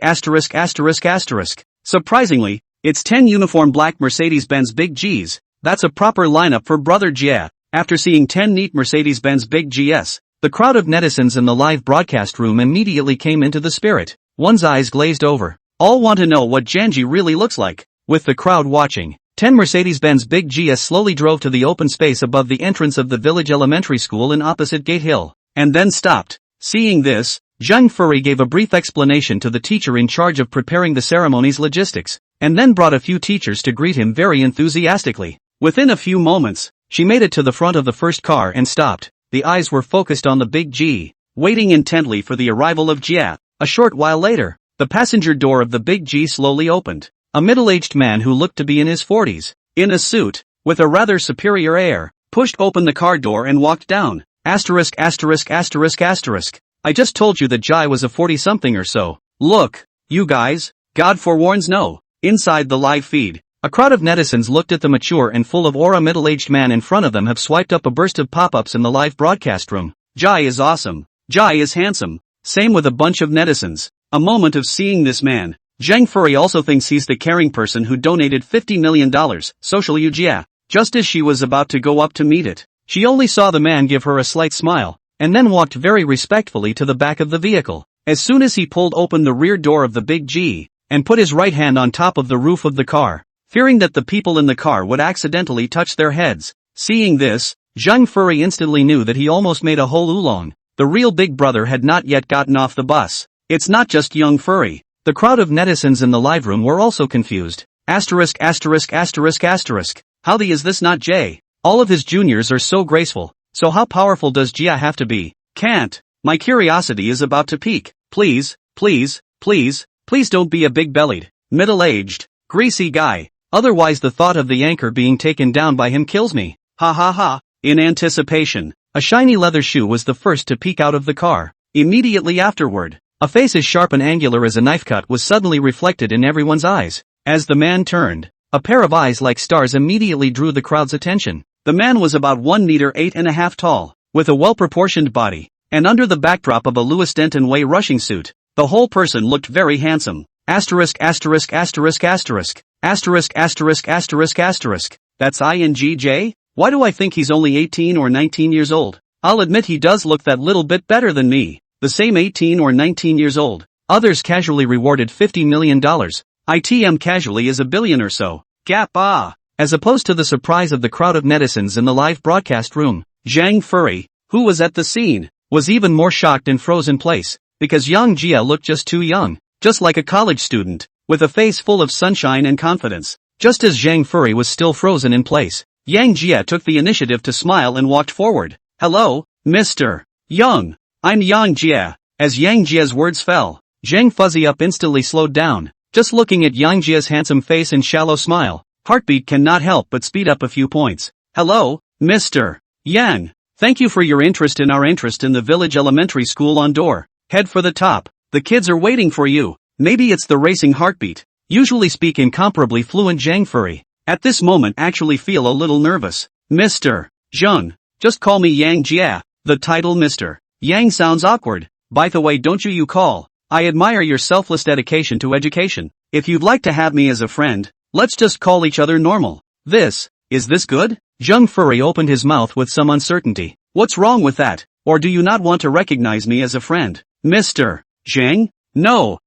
Surprisingly, it's 10 uniform black Mercedes-Benz Big Gs. That's a proper lineup for Brother Jia. After seeing 10 neat Mercedes-Benz Big GS, the crowd of netizens in the live broadcast room immediately came into the spirit. One's eyes glazed over. All want to know what Janji really looks like. With the crowd watching, 10 Mercedes-Benz Big GS slowly drove to the open space above the entrance of the village elementary school in opposite Gate Hill, and then stopped. Seeing this, Zhang Furry gave a brief explanation to the teacher in charge of preparing the ceremony's logistics, and then brought a few teachers to greet him very enthusiastically. Within a few moments, she made it to the front of the first car and stopped. The eyes were focused on the big G, waiting intently for the arrival of Jia. A short while later, the passenger door of the big G slowly opened. A middle-aged man who looked to be in his 40s, in a suit, with a rather superior air, pushed open the car door and walked down. I just told you that Jai was a 40-something or so. Look, you guys, God forewarns no. Inside the live feed, a crowd of netizens looked at the mature and full of aura middle-aged man in front of them have swiped up a burst of pop-ups in the live broadcast room. Jai is awesome. Jai is handsome. Same with a bunch of netizens. A moment of seeing this man. Zhang Furry also thinks he's the caring person who donated $50 million, social Jia. Just as she was about to go up to meet it, she only saw the man give her a slight smile, and then walked very respectfully to the back of the vehicle. As soon as he pulled open the rear door of the big G, and put his right hand on top of the roof of the car, fearing that the people in the car would accidentally touch their heads. Seeing this, Zhang Furry instantly knew that he almost made a whole oolong. The real big brother had not yet gotten off the bus. It's not just young Furry. The crowd of netizens in the live room were also confused. How the is this not Jay? All of his juniors are so graceful, so how powerful does Jia have to be? Can't. My curiosity is about to peak. Please don't be a big-bellied, middle-aged, greasy guy. Otherwise the thought of the anchor being taken down by him kills me. Ha ha ha. In anticipation, a shiny leather shoe was the first to peek out of the car. Immediately afterward, a face as sharp and angular as a knife cut was suddenly reflected in everyone's eyes. As the man turned, a pair of eyes like stars immediately drew the crowd's attention. The man was about 1 meter 8.5 tall, with a well-proportioned body, and under the backdrop of a Louis Denton Way rushing suit, the whole person looked very handsome. That's INGJ? Why do I think he's only 18 or 19 years old? I'll admit he does look that little bit better than me. The same 18 or 19 years old. Others casually rewarded $50 million. ITM casually is $1 billion or so. Gap ah. As opposed to the surprise of the crowd of netizens in the live broadcast room, Zhang Furry, who was at the scene, was even more shocked and froze in place, because young Jia looked just too young, just like a college student, with a face full of sunshine and confidence. Just as Zhang Furry was still frozen in place, Yang Jia took the initiative to smile and walked forward. Hello, Mr. Young. I'm Yang Jia. As Yang Jia's words fell, Zhang Fuzzy Up instantly slowed down, just looking at Yang Jia's handsome face and shallow smile. Heartbeat cannot help but speed up a few points. Hello, Mr. Yang. Thank you for your interest in our interest in the village elementary school on door. Head for the top. The kids are waiting for you. Maybe it's the racing heartbeat. Usually speak incomparably fluent Zhang Furry. At this moment actually feel a little nervous. Mr. Zheng. Just call me Yang Jia. The title Mr. Yang sounds awkward. By the way, don't you call. I admire your selfless dedication to education. If you'd like to have me as a friend, let's just call each other normal. Is this good? Zheng Furry opened his mouth with some uncertainty. What's wrong with that? Or do you not want to recognize me as a friend? Mr. Zhang? No.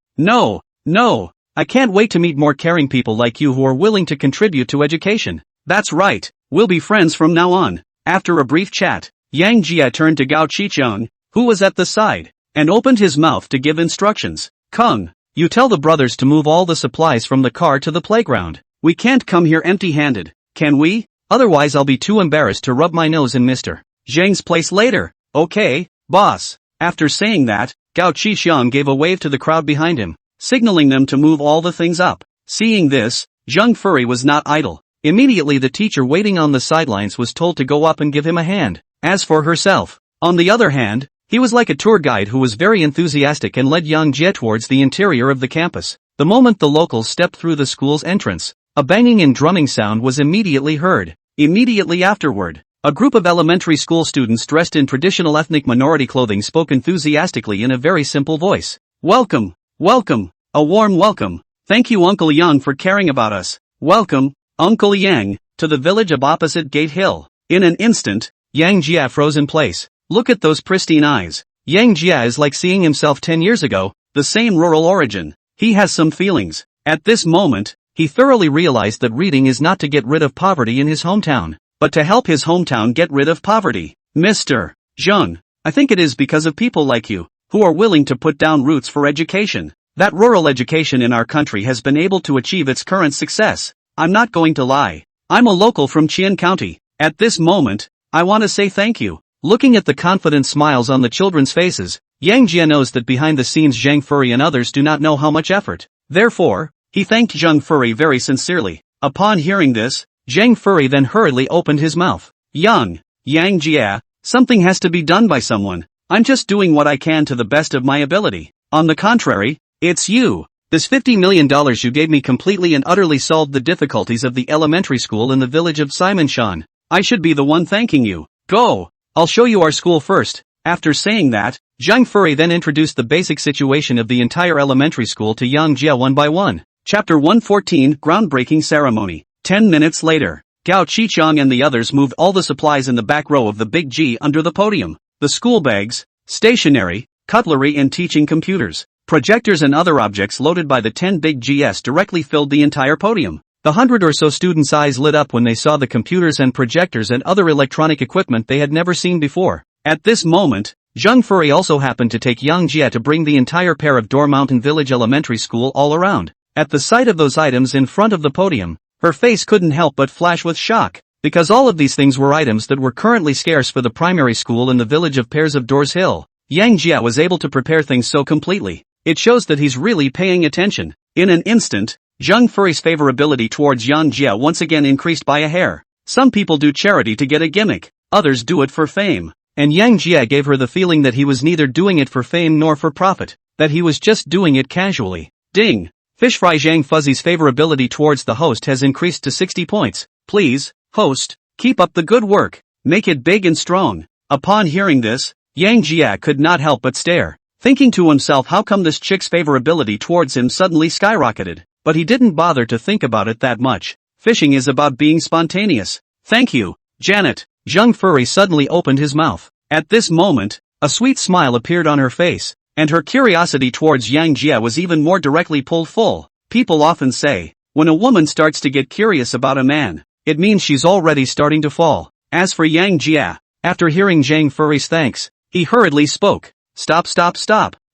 I can't wait to meet more caring people like you who are willing to contribute to education. That's right. We'll be friends from now on. After a brief chat, Yang Jia turned to Gao Qicheng, who was at the side, and opened his mouth to give instructions. Kung, you tell the brothers to move all the supplies from the car to the playground. We can't come here empty-handed, can we? Otherwise I'll be too embarrassed to rub my nose in Mr. Zhang's place later. Okay, boss. After saying that, Gao Qicheng gave a wave to the crowd behind him, signaling them to move all the things up. Seeing this, Zheng Furry was not idle. Immediately the teacher waiting on the sidelines was told to go up and give him a hand. As for herself, on the other hand, he was like a tour guide who was very enthusiastic and led Yang Jia towards the interior of the campus. The moment the locals stepped through the school's entrance, a banging and drumming sound was immediately heard. Immediately afterward, a group of elementary school students dressed in traditional ethnic minority clothing spoke enthusiastically in a very simple voice. Welcome, a warm welcome. Thank you Uncle Yang for caring about us. Welcome, Uncle Yang, to the village of opposite Gate Hill. In an instant, Yang Jia froze in place. Look at those pristine eyes. Yang Jia is like seeing himself 10 years ago, the same rural origin. He has some feelings. At this moment, he thoroughly realized that reading is not to get rid of poverty in his hometown, but to help his hometown get rid of poverty. Mr. Zheng, I think it is because of people like you. who are willing to put down roots for education. That rural education in our country has been able to achieve its current success. I'm not going to lie. I'm a local from Qian County. At this moment, I want to say thank you. Looking at the confident smiles on the children's faces, Yang Jia knows that behind the scenes Zhang Furry and others do not know how much effort. Therefore, he thanked Zhang Furry very sincerely. Upon hearing this, Zhang Furry then hurriedly opened his mouth. Yang Jia, something has to be done by someone. I'm just doing what I can to the best of my ability. On the contrary, it's you. This $50 million you gave me completely and utterly solved the difficulties of the elementary school in the village of Simonshan. I should be the one thanking you. Go! I'll show you our school first. After saying that, Zhang Furry then introduced the basic situation of the entire elementary school to Yang Jia one by one. Chapter 114 Groundbreaking Ceremony. 10 minutes later, Gao Qichang and the others moved all the supplies in the back row of the big G under the podium. The school bags, stationery, cutlery and teaching computers, projectors and other objects loaded by the 10 big GS directly filled the entire podium. The 100 or so students' eyes lit up when they saw the computers and projectors and other electronic equipment they had never seen before. At this moment, Zhang Furry also happened to take Yang Jia to bring the entire pair of Door Mountain Village Elementary School all around. At the sight of those items in front of the podium, her face couldn't help but flash with shock, because all of these things were items that were currently scarce for the primary school in the village of Pairs of Doors Hill. Yang Jia was able to prepare things so completely. It shows that he's really paying attention. In an instant, Zhang Furry's favorability towards Yang Jia once again increased by a hair. Some people do charity to get a gimmick, others do it for fame. And Yang Jia gave her the feeling that he was neither doing it for fame nor for profit, that he was just doing it casually. Ding! Fish Fry Zhang Fuzzy's favorability towards the host has increased to 60 points. Please, host, keep up the good work. Make it big and strong. Upon hearing this, Yang Jia could not help but stare, thinking to himself how come this chick's favorability towards him suddenly skyrocketed. But he didn't bother to think about it that much. Fishing is about being spontaneous. Thank you, Janet. Zhang Furry suddenly opened his mouth. At this moment, a sweet smile appeared on her face, and her curiosity towards Yang Jia was even more directly pulled full. People often say, when a woman starts to get curious about a man, it means she's already starting to fall. As for Yang Jia, after hearing Zhang Furry's thanks, he hurriedly spoke. Stop.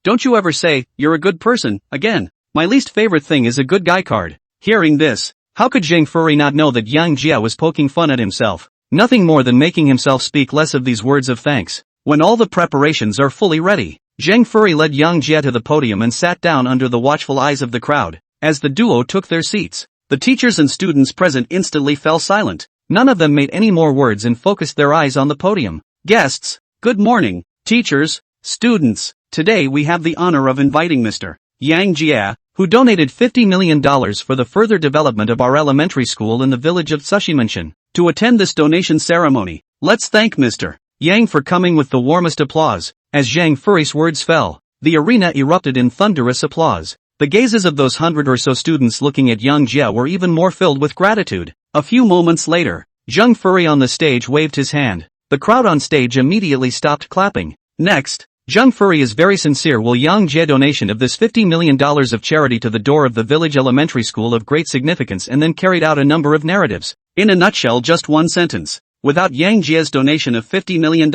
Don't you ever say, you're a good person, again. My least favorite thing is a good guy card. Hearing this, how could Zhang Furry not know that Yang Jia was poking fun at himself? Nothing more than making himself speak less of these words of thanks. When all the preparations are fully ready, Zhang Furry led Yang Jia to the podium and sat down under the watchful eyes of the crowd. As the duo took their seats, the teachers and students present instantly fell silent. None of them made any more words and focused their eyes on the podium. Guests, good morning, teachers, students. Today we have the honor of inviting Mr. Yang Jia, who donated $50 million for the further development of our elementary school in the village of Tsushimanshan, to attend this donation ceremony. Let's thank Mr. Yang for coming with the warmest applause. As Zhang Furry's words fell, the arena erupted in thunderous applause. The gazes of those 100 or so students looking at Yang Jia were even more filled with gratitude. A few moments later, Zhang Furry on the stage waved his hand. The crowd on stage immediately stopped clapping. Next, Zhang Furry is very sincere will Yang Jia donation of this $50 million of charity to the door of the village elementary school of great significance and then carried out a number of narratives. In a nutshell, just one sentence. Without Yang Jia's donation of $50 million,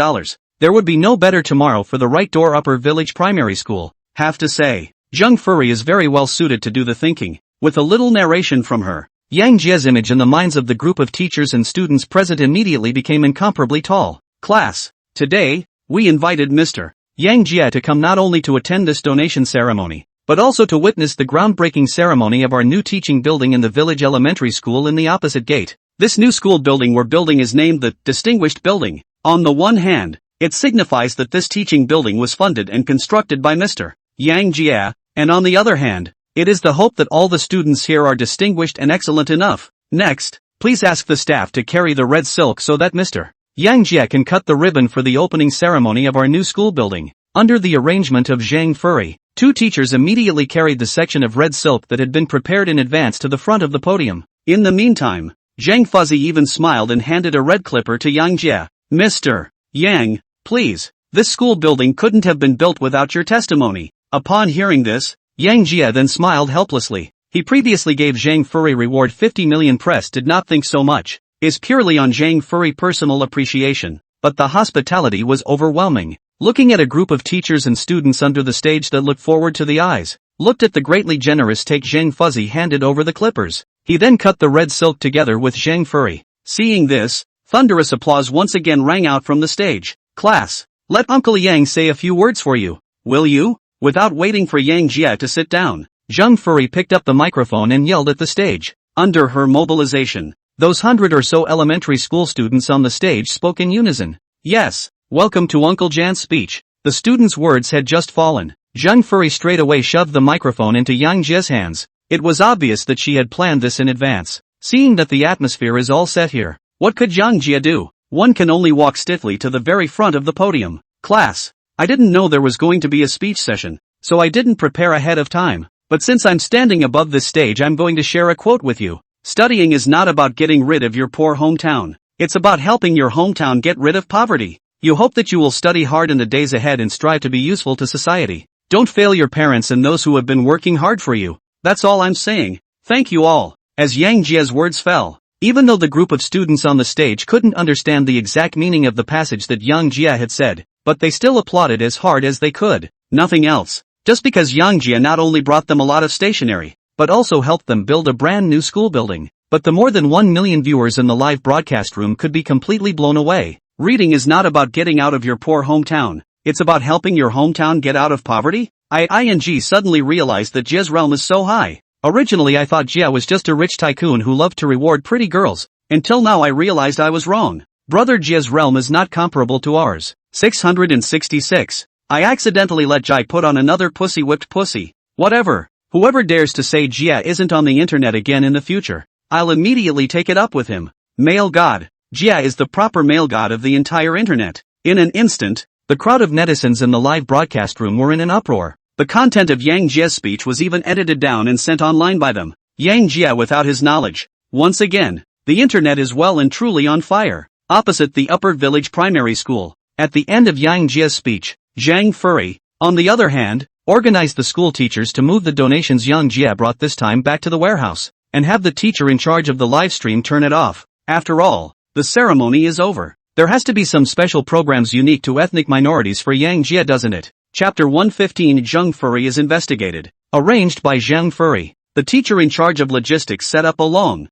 there would be no better tomorrow for the Right Door Upper Village Primary School. Have to say, Zhang Furry is very well suited to do the thinking. With a little narration from her, Yang Jia's image in the minds of the group of teachers and students present immediately became incomparably tall. Class, today, we invited Mr. Yang Jia to come not only to attend this donation ceremony, but also to witness the groundbreaking ceremony of our new teaching building in the village elementary school in the opposite gate. This new school building we're building is named the Distinguished Building. On the one hand, it signifies that this teaching building was funded and constructed by Mr. Yang Jia, and on the other hand, it is the hope that all the students here are distinguished and excellent enough. Next, please ask the staff to carry the red silk so that Mr. Yang Jia can cut the ribbon for the opening ceremony of our new school building. Under the arrangement of Zhang Furry, two teachers immediately carried the section of red silk that had been prepared in advance to the front of the podium. In the meantime, Zhang Fuzzy even smiled and handed a red clipper to Yang Jia. Mr. Yang, please, this school building couldn't have been built without your testimony. Upon hearing this, Yang Jia then smiled helplessly. He previously gave Zhang Furry reward 50 million press did not think so much. Is purely on Zhang Furry personal appreciation, but the hospitality was overwhelming. looking at a group of teachers and students under the stage that looked forward to the eyes, looked at the greatly generous take Zhang Fuzzy handed over the clippers. He then cut the red silk together with Zhang Furry. Seeing this, thunderous applause once again rang out from the stage. Class, let Uncle Yang say a few words for you, will you? Without waiting for Yang Jia to sit down, Zhang Furry picked up the microphone and yelled at the stage. Under her mobilization, those 100 or so elementary school students on the stage spoke in unison. Yes, welcome to Uncle Jan's speech. The students' words had just fallen. Zhang Furry straightaway shoved the microphone into Yang Jia's hands. It was obvious that she had planned this in advance. Seeing that the atmosphere is all set here, what could Yang Jia do? One can only walk stiffly to the very front of the podium. Class, I didn't know there was going to be a speech session, so I didn't prepare ahead of time. But since I'm standing above this stage, I'm going to share a quote with you. Studying is not about getting rid of your poor hometown. It's about helping your hometown get rid of poverty. You hope that you will study hard in the days ahead and strive to be useful to society. Don't fail your parents and those who have been working hard for you. That's all I'm saying. Thank you all. As Yang Jia's words fell, even though the group of students on the stage couldn't understand the exact meaning of the passage that Yang Jia had said, but they still applauded as hard as they could. Nothing else. Just because Yang Jia not only brought them a lot of stationery, but also helped them build a brand new school building. But the more than 1 million viewers in the live broadcast room could be completely blown away. Reading is not about getting out of your poor hometown. It's about helping your hometown get out of poverty? ING suddenly realized that Jia's realm is so high. Originally I thought Jia was just a rich tycoon who loved to reward pretty girls. Until now I realized I was wrong. Brother Jia's realm is not comparable to ours. 666. I accidentally let Jai put on another pussy-whipped pussy. Whatever. Whoever dares to say Jia isn't on the internet again in the future, I'll immediately take it up with him. Male god. Jia is the proper male god of the entire internet. In an instant, the crowd of netizens in the live broadcast room were in an uproar. The content of Yang Jia's speech was even edited down and sent online by them. Yang Jia without his knowledge. Once again, the internet is well and truly on fire. Opposite the Upper Village Primary School, at the end of Yang Jia's speech, Zhang Furry, on the other hand, organized the school teachers to move the donations Yang Jia brought this time back to the warehouse, and have the teacher in charge of the live stream turn it off. After all, the ceremony is over. There has to be some special programs unique to ethnic minorities for Yang Jia, doesn't it? Chapter 115. Zhang Furry is investigated. Arranged by Zhang Furry, the teacher in charge of logistics set up a long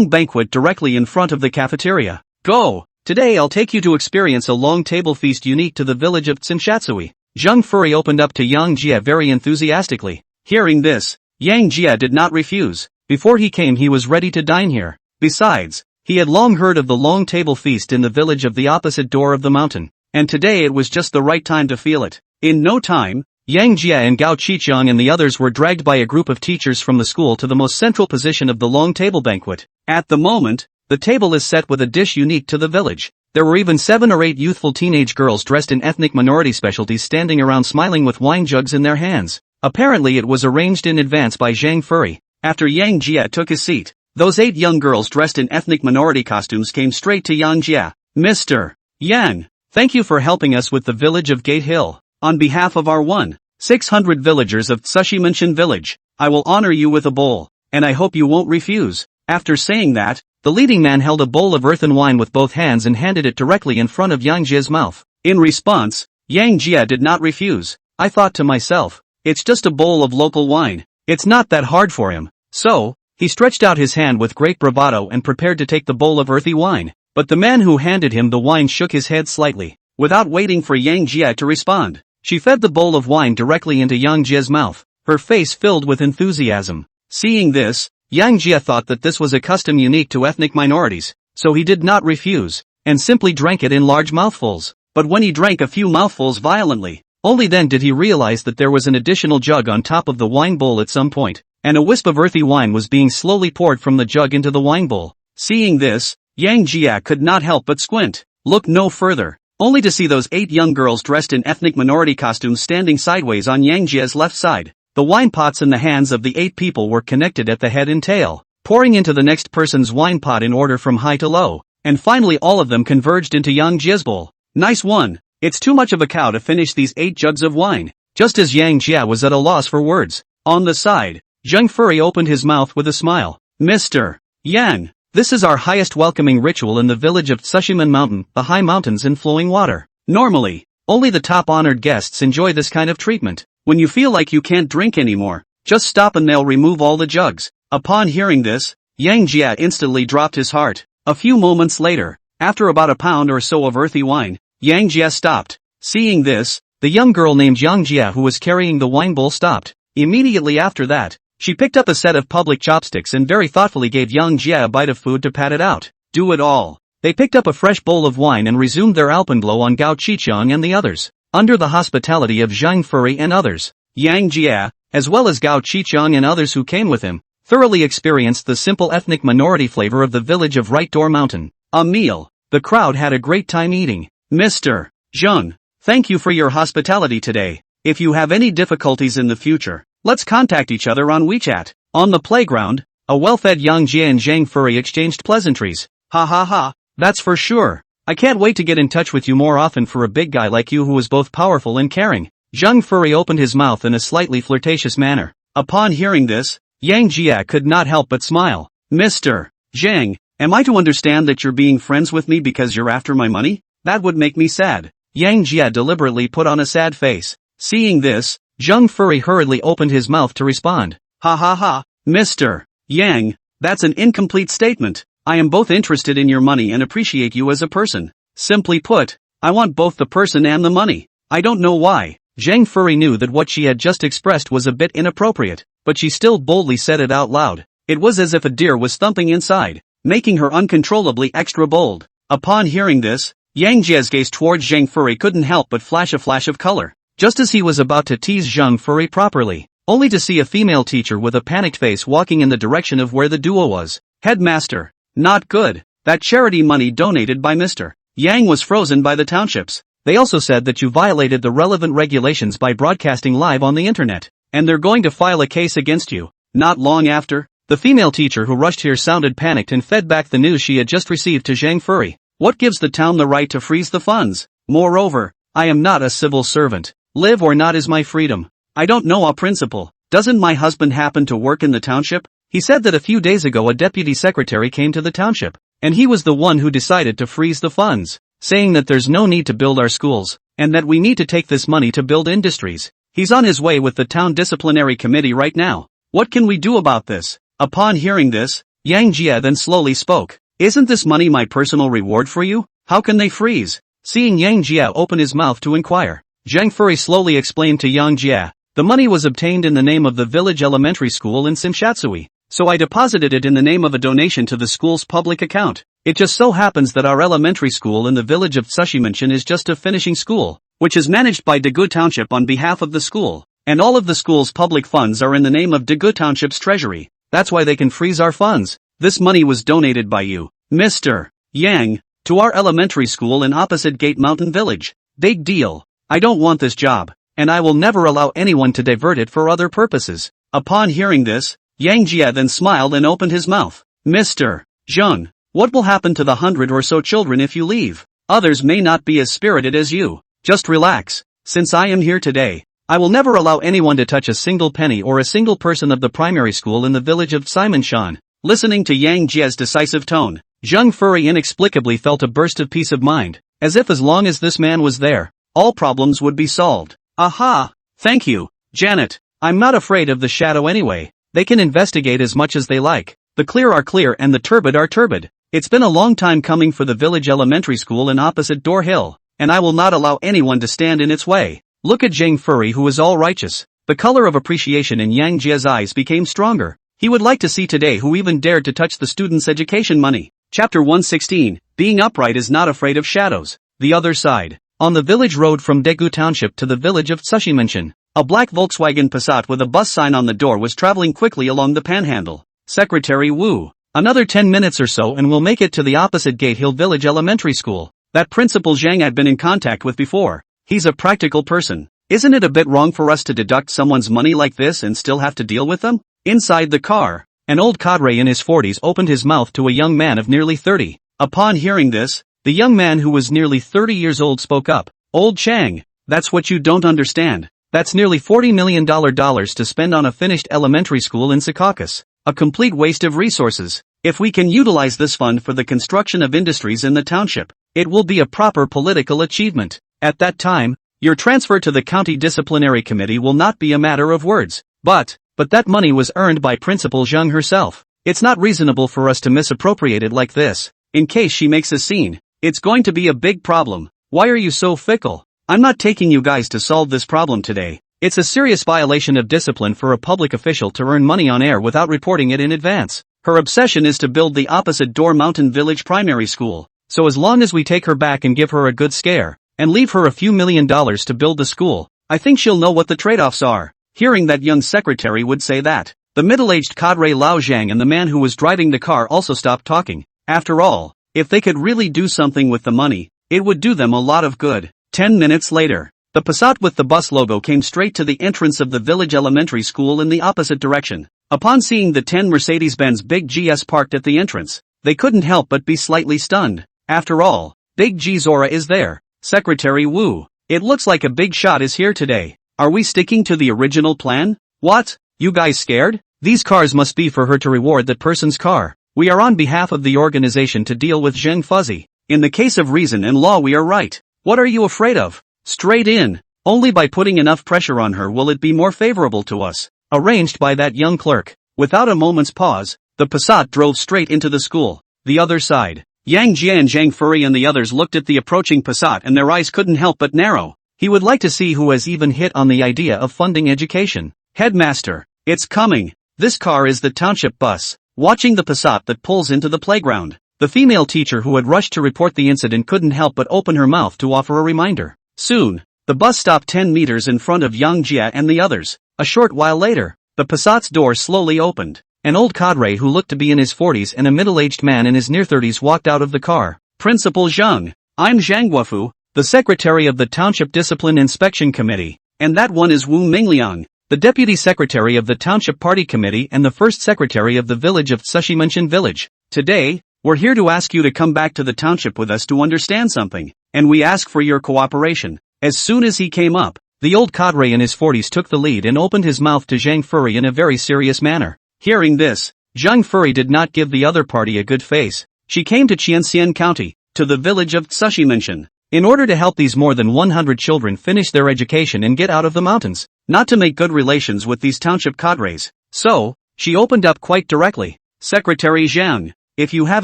banquet directly in front of the cafeteria. Go! Today I'll take you to experience a long table feast unique to the village of Tsinshatsui. Zhang Furry opened up to Yang Jia very enthusiastically. Hearing this, Yang Jia did not refuse. Before he came he was ready to dine here. Besides, he had long heard of the long table feast in the village of the opposite door of the mountain, and today it was just the right time to feel it. In no time, Yang Jia and Gao Qiqiang and the others were dragged by a group of teachers from the school to the most central position of the long table banquet. At the moment, the table is set with a dish unique to the village. There were even 7 or 8 youthful teenage girls dressed in ethnic minority specialties standing around smiling with wine jugs in their hands. Apparently it was arranged in advance by Zhang Furry. After Yang Jia took his seat, those 8 young girls dressed in ethnic minority costumes came straight to Yang Jia. Mr. Yang, thank you for helping us with the village of Gate Hill. On behalf of our 1,600 villagers of Tsushimanshan village, I will honor you with a bowl, and I hope you won't refuse. After saying that, the leading man held a bowl of earthen wine with both hands and handed it directly in front of Yang Jia's mouth. In response, Yang Jia did not refuse. I thought to myself, it's just a bowl of local wine. It's not that hard for him. So, he stretched out his hand with great bravado and prepared to take the bowl of earthy wine. But the man who handed him the wine shook his head slightly. Without waiting for Yang Jia to respond, she fed the bowl of wine directly into Yang Jia's mouth, her face filled with enthusiasm. Seeing this, Yang Jia thought that this was a custom unique to ethnic minorities, so he did not refuse, and simply drank it in large mouthfuls. But when he drank a few mouthfuls violently, only then did he realize that there was an additional jug on top of the wine bowl at some point, and a wisp of earthy wine was being slowly poured from the jug into the wine bowl. Seeing this, Yang Jia could not help but squint, look no further, only to see those 8 young girls dressed in ethnic minority costumes standing sideways on Yang Jia's left side. The wine pots in the hands of the 8 people were connected at the head and tail, pouring into the next person's wine pot in order from high to low, and finally all of them converged into Yang Jia's bowl. Nice one! It's too much of a cow to finish these 8 jugs of wine. Just as Yang Jia was at a loss for words, on the side, Zhang Furry opened his mouth with a smile. Mr. Yang, this is our highest welcoming ritual in the village of Tsushiman Mountain, the high mountains and flowing water. Normally, Only the top honored guests enjoy this kind of treatment. When you feel like you can't drink anymore, just stop and they'll remove all the jugs. Upon hearing this, Yang Jia instantly dropped his heart. A few moments later, after about a pound or so of earthy wine, Yang Jia stopped. Seeing this, the young girl named Yang Jia who was carrying the wine bowl stopped. Immediately after that, she picked up a set of public chopsticks and very thoughtfully gave Yang Jia a bite of food to pat it out. Do it all. They picked up a fresh bowl of wine and resumed their alpenblow on Gao Qiqiang and the others. Under the hospitality of Zhang Furry and others, Yang Jia, as well as Gao Qiqiang and others who came with him, thoroughly experienced the simple ethnic minority flavor of the village of Right Door Mountain. A meal. The crowd had a great time eating. Mr. Zhang, thank you for your hospitality today. If you have any difficulties in the future, let's contact each other on WeChat. On the playground, a well-fed Yang Jia and Zhang Furry exchanged pleasantries. Ha ha ha, that's for sure. I can't wait to get in touch with you more often for a big guy like you who is both powerful and caring. Zhang Furry opened his mouth in a slightly flirtatious manner. Upon hearing this, Yang Jia could not help but smile. Mr. Zhang, am I to understand that you're being friends with me because you're after my money? That would make me sad. Yang Jia deliberately put on a sad face. Seeing this, Zhang Furry hurriedly opened his mouth to respond. Ha ha ha, Mr. Yang, that's an incomplete statement. I am both interested in your money and appreciate you as a person. Simply put, I want both the person and the money. I don't know why. Zhang Furry knew that what she had just expressed was a bit inappropriate, but she still boldly said it out loud. It was as if a deer was thumping inside, making her uncontrollably extra bold. Upon hearing this, Yang Jia's gaze towards Zhang Furry couldn't help but flash a flash of color, just as he was about to tease Zhang Furry properly, only to see a female teacher with a panicked face walking in the direction of where the duo was. Headmaster. Not good. That charity money donated by Mr. Yang was frozen by the townships. They also said that you violated the relevant regulations by broadcasting live on the internet, and they're going to file a case against you. Not long after, the female teacher who rushed here sounded panicked and fed back the news she had just received to Zhang Furry. What gives the town the right to freeze the funds? Moreover, I am not a civil servant. Live or not is my freedom. I don't know a principle. Doesn't my husband happen to work in the township? He said that a few days ago a deputy secretary came to the township, and he was the one who decided to freeze the funds, saying that there's no need to build our schools, and that we need to take this money to build industries. He's on his way with the town disciplinary committee right now. What can we do about this? Upon hearing this, Yang Jia then slowly spoke. Isn't this money my personal reward for you? How can they freeze? Seeing Yang Jia open his mouth to inquire, Zhang Furry slowly explained to Yang Jia, the money was obtained in the name of the village elementary school in Simshatsui. So I deposited it in the name of a donation to the school's public account. It just so happens that our elementary school in the village of Tsushimanshin is just a finishing school, which is managed by Daegu Township on behalf of the school, and all of the school's public funds are in the name of Daegu Township's treasury. That's why they can freeze our funds. This money was donated by you, Mr. Yang, to our elementary school in opposite Gate Mountain Village. Big deal. I don't want this job, and I will never allow anyone to divert it for other purposes. Upon hearing this, Yang Jia then smiled and opened his mouth. Mr. Zhang, what will happen to the 100 or so children if you leave? Others may not be as spirited as you. Just relax. Since I am here today, I will never allow anyone to touch a single penny or a single person of the primary school in the village of Simonshan. Listening to Yang Jia's decisive tone, Zhang Furry inexplicably felt a burst of peace of mind, as if as long as this man was there, all problems would be solved. Aha! Thank you, Janet. I'm not afraid of the shadow anyway. They can investigate as much as they like. The clear are clear and the turbid are turbid. It's been a long time coming for the village elementary school in opposite Door Hill, and I will not allow anyone to stand in its way. Look at Zhang Furry who is all righteous. The color of appreciation in Yang Jia's eyes became stronger. He would like to see today who even dared to touch the students' education money. Chapter 116, Being Upright is Not Afraid of Shadows. The Other Side. On the village road from Daegu Township to the village of Tsushimanshin, a black Volkswagen Passat with a bus sign on the door was traveling quickly along the panhandle. Secretary Wu. Another 10 minutes or so and we'll make it to the opposite Gate Hill Village Elementary School. That Principal Zhang I'd been in contact with before. He's a practical person. Isn't it a bit wrong for us to deduct someone's money like this and still have to deal with them? Inside the car, an old cadre in his 40s opened his mouth to a young man of nearly 30. Upon hearing this, the young man who was nearly 30 years old spoke up. Old Chang, that's what you don't understand. That's nearly $40 million to spend on a finished elementary school in Secaucus. A complete waste of resources. If we can utilize this fund for the construction of industries in the township, it will be a proper political achievement. At that time, your transfer to the county disciplinary committee will not be a matter of words. But that money was earned by Principal Jiang herself. It's not reasonable for us to misappropriate it like this. In case she makes a scene, it's going to be a big problem. Why are you so fickle? I'm not taking you guys to solve this problem today. It's a serious violation of discipline for a public official to earn money on air without reporting it in advance. Her obsession is to build the opposite Door Mountain Village primary school. So as long as we take her back and give her a good scare, and leave her a few $1 million to build the school, I think she'll know what the trade-offs are. Hearing that young secretary would say that, the middle-aged cadre Li Jiang and the man who was driving the car also stopped talking. After all, if they could really do something with the money, it would do them a lot of good. 10 minutes later, the Passat with the bus logo came straight to the entrance of the village elementary school in the opposite direction. Upon seeing the 10 Mercedes-Benz Big GS parked at the entrance, they couldn't help but be slightly stunned. After all, Big G Zora is there. Secretary Wu, it looks like a big shot is here today. Are we sticking to the original plan? What? You guys scared? These cars must be for her to reward that person's car. We are on behalf of the organization to deal with Zheng Fuzzy. In the case of reason and law we are right. What are you afraid of? Straight in. Only by putting enough pressure on her will it be more favorable to us. Arranged by that young clerk. Without a moment's pause, the Passat drove straight into the school. The other side. Yang Jia and Zhang Furry and the others looked at the approaching Passat and their eyes couldn't help but narrow. He would like to see who has even hit on the idea of funding education. Headmaster, it's coming. This car is the township bus. Watching the Passat that pulls into the playground. The female teacher who had rushed to report the incident couldn't help but open her mouth to offer a reminder. Soon, the bus stopped 10 meters in front of Yang Jia and the others. A short while later, the Passat's door slowly opened. An old cadre who looked to be in his 40s and a middle-aged man in his near 30s walked out of the car. Principal Zhang, I'm Zhang Guofu, the secretary of the Township Discipline Inspection Committee. And that one is Wu Mingliang, the deputy secretary of the Township Party Committee and the first secretary of the village of Tsushimenchen Village. Today, we're here to ask you to come back to the township with us to understand something, and we ask for your cooperation. As soon as he came up, the old cadre in his 40s took the lead and opened his mouth to Zhang Furry in a very serious manner. Hearing this, Zhang Furry did not give the other party a good face. She came to Qianxian County, to the village of Tsushimenchen, in order to help these more than 100 children finish their education and get out of the mountains, not to make good relations with these township cadres. So, she opened up quite directly. Secretary Zhang, if you have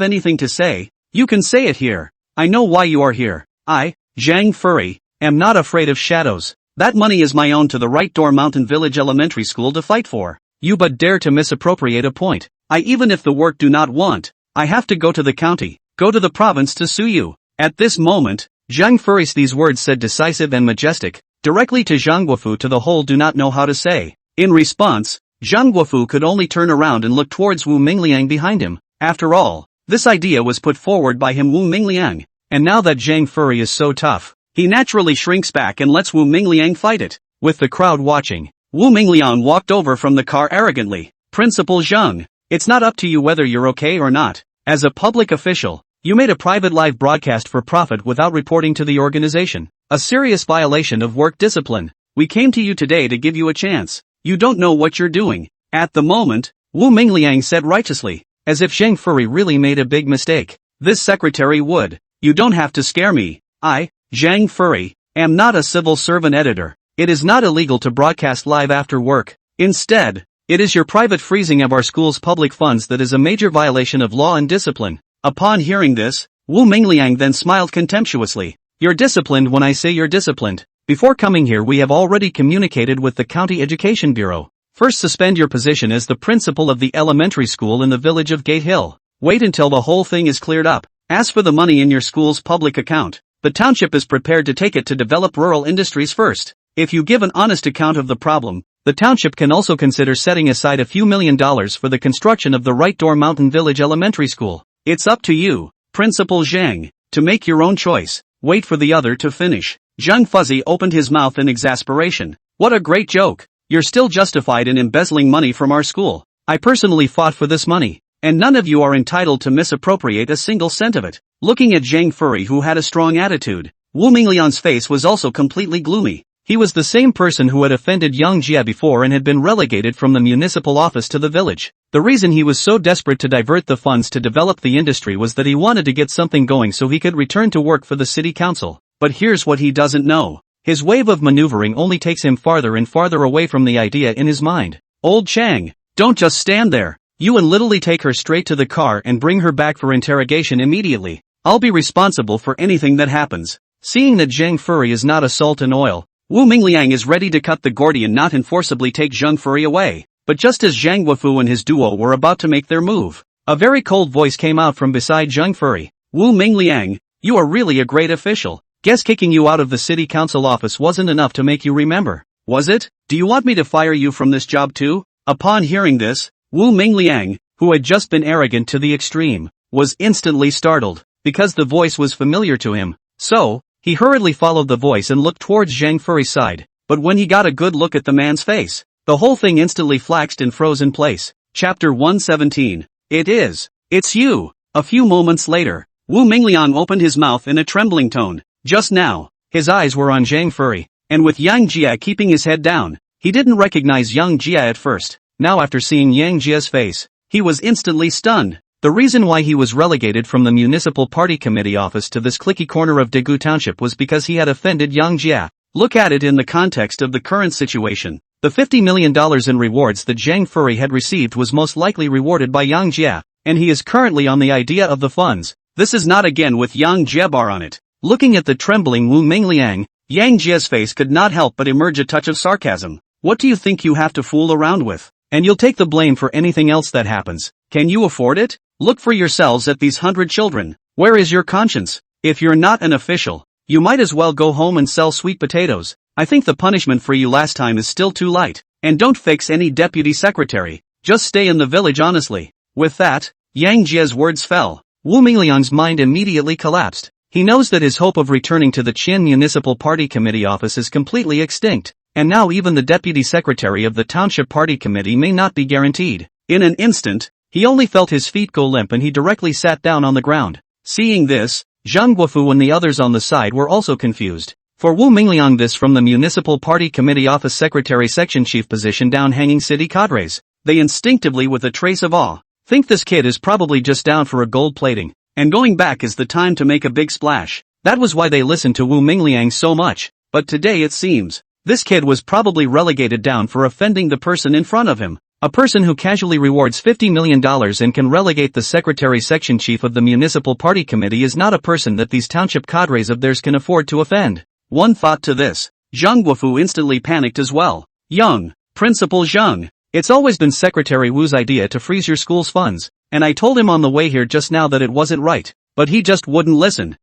anything to say, you can say it here. I know why you are here. I, Zhang Furry, am not afraid of shadows. That money is my own to the right Door Mountain Village Elementary School to fight for. You but dare to misappropriate a point. Even if the work do not want, I have to go to the county, go to the province to sue you. At this moment, Zhang Furry's these words said decisive and majestic, directly to Zhang Guofu to the whole do not know how to say. In response, Zhang Guofu could only turn around and look towards Wu Mingliang behind him. After all, this idea was put forward by him Wu Mingliang, and now that Zhang Furry is so tough, he naturally shrinks back and lets Wu Mingliang fight it. With the crowd watching, Wu Mingliang walked over from the car arrogantly. Principal Zhang, it's not up to you whether you're okay or not. As a public official, you made a private live broadcast for profit without reporting to the organization. A serious violation of work discipline. We came to you today to give you a chance. You don't know what you're doing. At the moment, Wu Mingliang said righteously, as if Zhang Furry really made a big mistake. This secretary would. You don't have to scare me. I, Zhang Furry, am not a civil servant editor. It is not illegal to broadcast live after work. Instead, it is your private freezing of our school's public funds that is a major violation of law and discipline. Upon hearing this, Wu Mingliang then smiled contemptuously. You're disciplined when I say you're disciplined. Before coming here we have already communicated with the County Education Bureau. First suspend your position as the principal of the elementary school in the village of Gate Hill. Wait until the whole thing is cleared up. Ask for the money in your school's public account. The township is prepared to take it to develop rural industries first. If you give an honest account of the problem, the township can also consider setting aside a few $1 million for the construction of the Right Door Mountain Village Elementary School. It's up to you, Principal Zhang, to make your own choice. Wait for the other to finish. Zhang Fuzzy opened his mouth in exasperation. What a great joke. You're still justified in embezzling money from our school. I personally fought for this money, and none of you are entitled to misappropriate a single cent of it. Looking at Zhang Furry who had a strong attitude, Wu Mingliang's face was also completely gloomy. He was the same person who had offended Yang Jia before and had been relegated from the municipal office to the village. The reason he was so desperate to divert the funds to develop the industry was that he wanted to get something going so he could return to work for the city council. but here's what he doesn't know. His wave of maneuvering only takes him farther and farther away from the idea in his mind. Old Chang, don't just stand there. You and literally take her straight to the car and bring her back for interrogation immediately. I'll be responsible for anything that happens. Seeing that Zhang Furry is not a salt and oil, Wu Mingliang is ready to cut the Gordian knot and forcibly take Zhang Furry away. But just as Zhang Guofu and his duo were about to make their move, a very cold voice came out from beside Zhang Furry. Wu Mingliang, you are really a great official. Guess kicking you out of the city council office wasn't enough to make you remember, was it? Do you want me to fire you from this job too? Upon hearing this, Wu Mingliang, who had just been arrogant to the extreme, was instantly startled, because the voice was familiar to him. So, he hurriedly followed the voice and looked towards Zhang Furry's side, but when he got a good look at the man's face, the whole thing instantly flaxed and froze in place. Chapter 117. It's you. A few moments later, Wu Mingliang opened his mouth in a trembling tone. Just now, his eyes were on Zhang Furry, and with Yang Jia keeping his head down, he didn't recognize Yang Jia at first. Now after seeing Yang Jia's face, he was instantly stunned. The reason why he was relegated from the Municipal Party Committee office to this cliquey corner of Daegu Township was because he had offended Yang Jia. Look at it in the context of the current situation. The $50 million in rewards that Zhang Furry had received was most likely rewarded by Yang Jia, and he is currently on the idea of the funds. This is not again with Yang Jia bar on it. Looking at the trembling Wu Mingliang, Yang Jia's face could not help but emerge a touch of sarcasm. What do you think you have to fool around with? And you'll take the blame for anything else that happens. Can you afford it? Look for yourselves at these 100 children. Where is your conscience? If you're not an official, you might as well go home and sell sweet potatoes. I think the punishment for you last time is still too light. And don't fix any deputy secretary. Just stay in the village honestly. With that, Yang Jia's words fell. Wu Mingliang's mind immediately collapsed. He knows that his hope of returning to the Qian Municipal Party Committee office is completely extinct, and now even the deputy secretary of the Township Party Committee may not be guaranteed. In an instant, he only felt his feet go limp and he directly sat down on the ground. Seeing this, Zhang Guofu and the others on the side were also confused. For Wu Mingliang, this from the Municipal Party Committee office secretary section chief position down hanging city cadres, they instinctively with a trace of awe, think this kid is probably just down for a gold plating. And going back is the time to make a big splash. That was why they listened to Wu Mingliang so much, but today it seems, this kid was probably relegated down for offending the person in front of him. A person who casually rewards $50 million and can relegate the secretary section chief of the Municipal Party Committee is not a person that these township cadres of theirs can afford to offend. One thought to this, Zhang Guofu instantly panicked as well. Young, Principal Zhang, it's always been Secretary Wu's idea to freeze your school's funds. And I told him on the way here just now that it wasn't right, but he just wouldn't listen.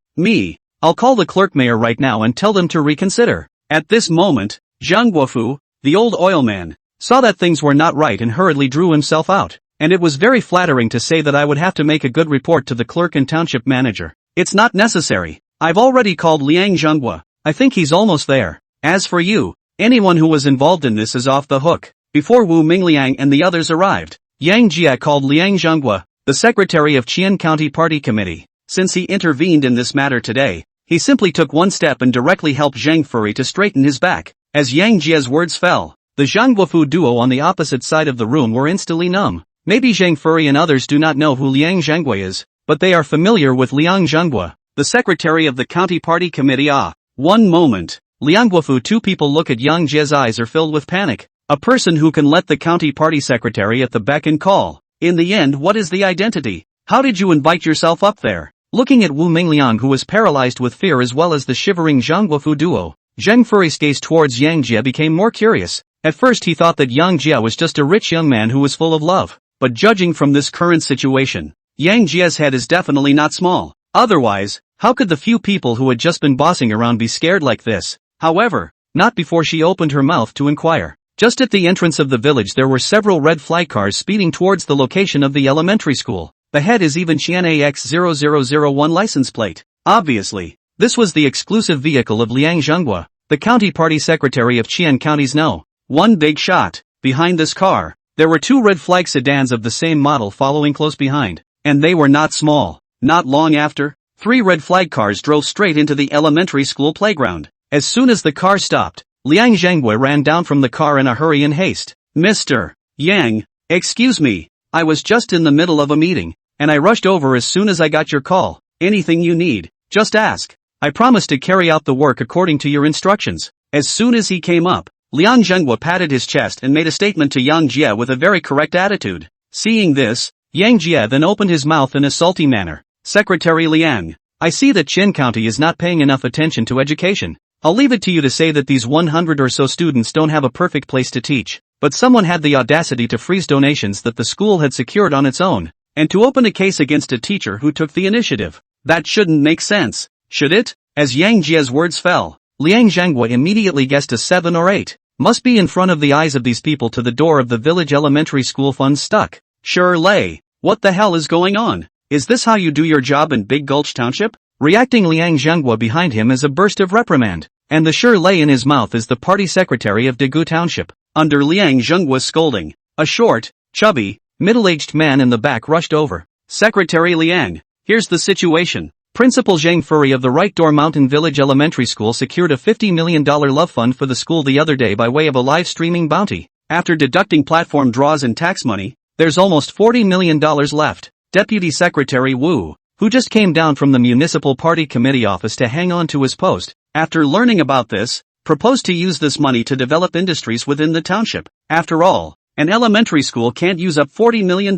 I'll call the clerk mayor right now and tell them to reconsider. At this moment, Zhang Guofu, the old oil man, saw that things were not right and hurriedly drew himself out. And it was very flattering to say that I would have to make a good report to the clerk and township manager. It's not necessary. I've already called Liang Zhenghua. I think he's almost there. As for you, anyone who was involved in this is off the hook. Before Wu Mingliang and the others arrived, Yang Jia called Liang Zhenghua, the secretary of Qian County Party Committee. Since he intervened in this matter today, he simply took one step and directly helped Zhang Furry to straighten his back. As Yang Jia's words fell, the Zhang Guofu duo on the opposite side of the room were instantly numb. Maybe Zhang Furry and others do not know who Liang Zhenghua is, but they are familiar with Liang Zhenghua, the secretary of the County Party Committee. One moment, Liang Guofu. Two people look at Yang Jia's eyes are filled with panic. A person who can let the county party secretary at the beck and call. In the end, what is the identity? How did you invite yourself up there? Looking at Wu Mingliang, who was paralyzed with fear, as well as the shivering Zhang Guofu duo, Zhang Furry's gaze towards Yang Jia became more curious. At first he thought that Yang Jia was just a rich young man who was full of love, but judging from this current situation, Yang Jia's head is definitely not small. Otherwise, how could the few people who had just been bossing around be scared like this? However, not before she opened her mouth to inquire. Just at the entrance of the village there were several red flag cars speeding towards the location of the elementary school. The head is even Qian AX0001 license plate. Obviously, this was the exclusive vehicle of Liang Zhenghua, the county party secretary of Qian County's No. 1 big shot. Behind this car, there were two red flag sedans of the same model following close behind, and they were not small. Not long after, three red flag cars drove straight into the elementary school playground. As soon as the car stopped, Liang Zhenghua ran down from the car in a hurry and haste. Mr. Yang, excuse me, I was just in the middle of a meeting, and I rushed over as soon as I got your call. Anything you need, just ask. I promise to carry out the work according to your instructions. As soon as he came up, Liang Zhenghua patted his chest and made a statement to Yang Jie with a very correct attitude. Seeing this, Yang Jie then opened his mouth in a salty manner. Secretary Liang, I see that Qian County is not paying enough attention to education. I'll leave it to you to say that these 100 or so students don't have a perfect place to teach, but someone had the audacity to freeze donations that the school had secured on its own, and to open a case against a teacher who took the initiative. That shouldn't make sense, should it? As Yang Jie's words fell, Liang Zhenghua immediately guessed a 7 or 8. Must be in front of the eyes of these people to the door of the village elementary school funds stuck. Sure Lei, what the hell is going on? Is this how you do your job in Big Gulch Township? Reacting Liang Zhenghua behind him is a burst of reprimand, and the sure Lei in his mouth is the party secretary of Daegu Township. Under Liang Zhenghua's scolding, a short, chubby, middle-aged man in the back rushed over. Secretary Liang, here's the situation. Principal Zhang Furry of the Right Door Mountain Village Elementary School secured a $50 million love fund for the school the other day by way of a live streaming bounty. After deducting platform draws and tax money, there's almost $40 million left. Deputy Secretary Wu, who just came down from the Municipal Party Committee office to hang on to his post, after learning about this, proposed to use this money to develop industries within the township. After all, an elementary school can't use up $40 million.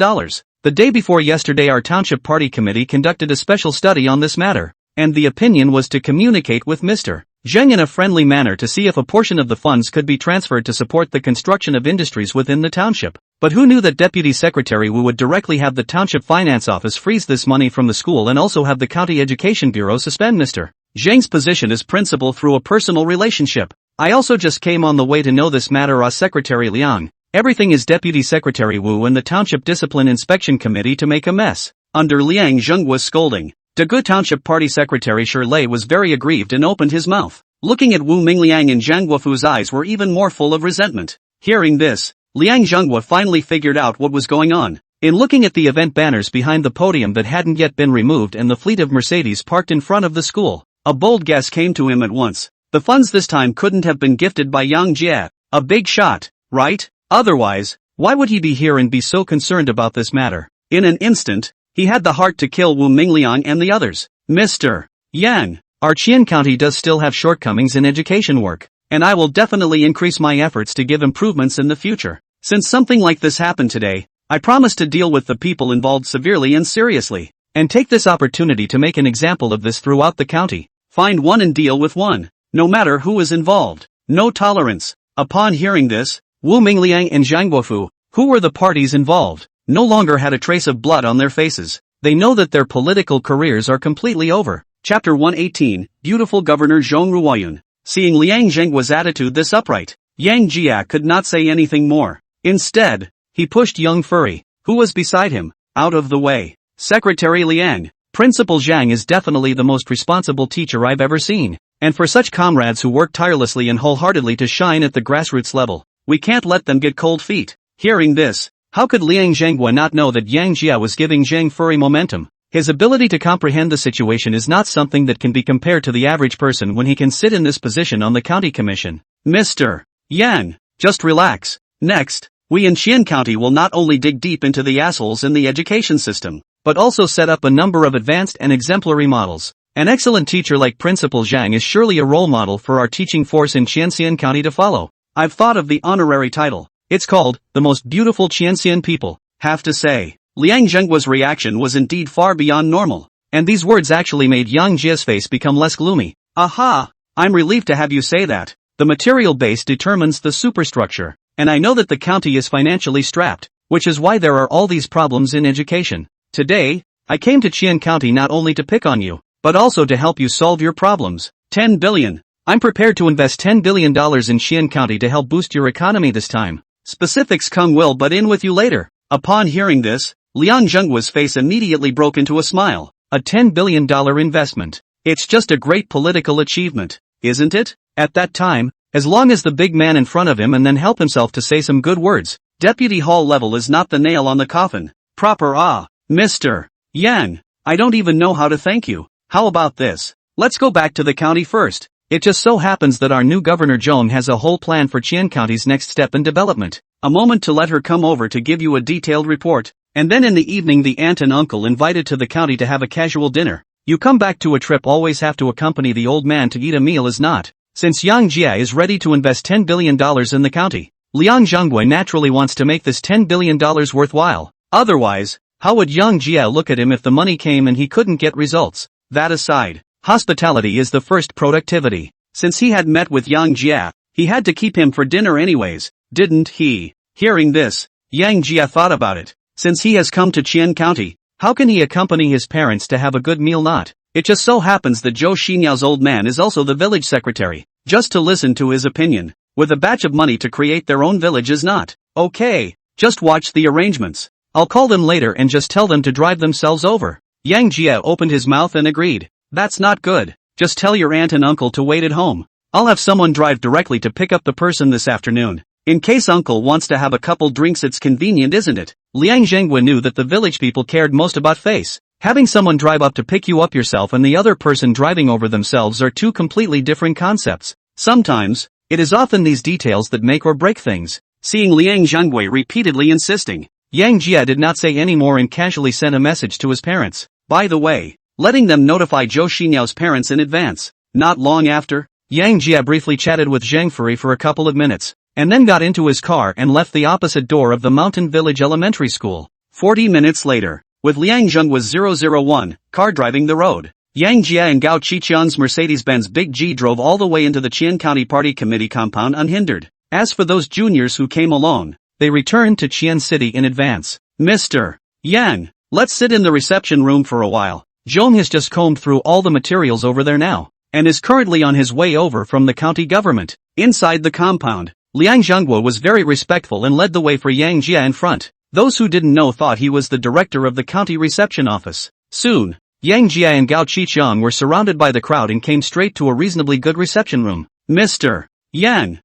The day before yesterday our Township Party Committee conducted a special study on this matter, and the opinion was to communicate with Mr. Zheng in a friendly manner to see if a portion of the funds could be transferred to support the construction of industries within the township. But who knew that Deputy Secretary Wu would directly have the Township Finance Office freeze this money from the school and also have the County Education Bureau suspend Mr. Zheng's position as principal through a personal relationship. I also just came on the way to know this matter as Secretary Liang. Everything is Deputy Secretary Wu and the Township Discipline Inspection Committee to make a mess. Under Liang Zhenghua's scolding, Daegu Township Party Secretary Shi Lei was very aggrieved and opened his mouth. Looking at Wu Mingliang and Zhang Guofu's eyes were even more full of resentment. Hearing this, Liang Zhenghua finally figured out what was going on. In looking at the event banners behind the podium that hadn't yet been removed and the fleet of Mercedes parked in front of the school, a bold guess came to him at once. The funds this time couldn't have been gifted by Yang Jie. A big shot, right? Otherwise, why would he be here and be so concerned about this matter? In an instant, he had the heart to kill Wu Mingliang and the others. Mr. Yang, our Qian County does still have shortcomings in education work, and I will definitely increase my efforts to give improvements in the future. Since something like this happened today, I promise to deal with the people involved severely and seriously, and take this opportunity to make an example of this throughout the county. Find one and deal with one, no matter who is involved. No tolerance. Upon hearing this, Wu Mingliang and Zhang Guofu, who were the parties involved, no longer had a trace of blood on their faces. They know that their political careers are completely over. Chapter 118, Beautiful Governor Zhong Ruoyun. Seeing Liang Zhenghua's attitude this upright, Yang Jia could not say anything more. Instead, he pushed young Furry, who was beside him, out of the way. Secretary Liang, Principal Zhang is definitely the most responsible teacher I've ever seen, and for such comrades who work tirelessly and wholeheartedly to shine at the grassroots level, we can't let them get cold feet. Hearing this, how could Liang Zhenghua not know that Yang Jia was giving Zhang Furry momentum? His ability to comprehend the situation is not something that can be compared to the average person when he can sit in this position on the county commission. Mr. Yang, just relax. Next, we in Qian County will not only dig deep into the assholes in the education system, but also set up a number of advanced and exemplary models. An excellent teacher like Principal Zhang is surely a role model for our teaching force in Qianxian County to follow. I've thought of the honorary title. It's called, The Most Beautiful Qianxian People. Have to say, Liang Zhenghua's reaction was indeed far beyond normal, and these words actually made Yang Jia's face become less gloomy. Aha! I'm relieved to have you say that. The material base determines the superstructure, and I know that the county is financially strapped, which is why there are all these problems in education. Today, I came to Qian County not only to pick on you, but also to help you solve your problems. 10 billion. I'm prepared to invest $10 billion in Xian County to help boost your economy this time. Specifics Kung will butt in with you later. Upon hearing this, Liang Zhenghua's face immediately broke into a smile. A $10 billion investment. It's just a great political achievement, isn't it? At that time, as long as the big man in front of him and then help himself to say some good words, Deputy Hall level is not the nail on the coffin. Proper Mr. Yang, I don't even know how to thank you. How about this? Let's go back to the county first. It just so happens that our new Governor Zhong has a whole plan for Qian County's next step in development. A moment to let her come over to give you a detailed report, and then in the evening the aunt and uncle invited to the county to have a casual dinner. You come back to a trip always have to accompany the old man to eat a meal is not. Since Yang Jie is ready to invest $10 billion in the county, Liang Zhengwei naturally wants to make this $10 billion worthwhile. Otherwise, how would Yang Jie look at him if the money came and he couldn't get results? That aside, hospitality is the first productivity. Since he had met with Yang Jie, he had to keep him for dinner anyways, didn't he? Hearing this, Yang Jie thought about it. Since he has come to Qian County, how can he accompany his parents to have a good meal? Not. It just so happens that Zhou Xiniao's old man is also the village secretary. Just to listen to his opinion, with a batch of money to create their own village is not. Okay, just watch the arrangements. I'll call them later and just tell them to drive themselves over. Yang Jie opened his mouth and agreed. That's not good. Just tell your aunt and uncle to wait at home. I'll have someone drive directly to pick up the person this afternoon. In case uncle wants to have a couple drinks, it's convenient, isn't it? Liang Zhengwe knew that the village people cared most about face. Having someone drive up to pick you up yourself and the other person driving over themselves are two completely different concepts. Sometimes, it is often these details that make or break things. Seeing Liang Zhengwe repeatedly insisting, Yang Jie did not say any more and casually sent a message to his parents. By the way, letting them notify Zhou Xiniao's parents in advance. Not long after, Yang Jie briefly chatted with Zhang Furi for a couple of minutes, and then got into his car and left the opposite door of the Mountain Village Elementary School. 40 minutes later, with Liang Zhengwe's 001 car driving the road, Yang Jie and Gao Qiqian's Mercedes-Benz Big G drove all the way into the Qian County Party Committee compound unhindered. As for those juniors who came along, they returned to Qian City in advance. Mr. Yang, let's sit in the reception room for a while. Zhong has just combed through all the materials over there now, and is currently on his way over from the county government. Inside the compound, Liang Zhengwe was very respectful and led the way for Yang Jie in front. Those who didn't know thought he was the director of the county reception office. Soon, Yang Jie and Gao Qiqiang were surrounded by the crowd and came straight to a reasonably good reception room. Mr. Yang,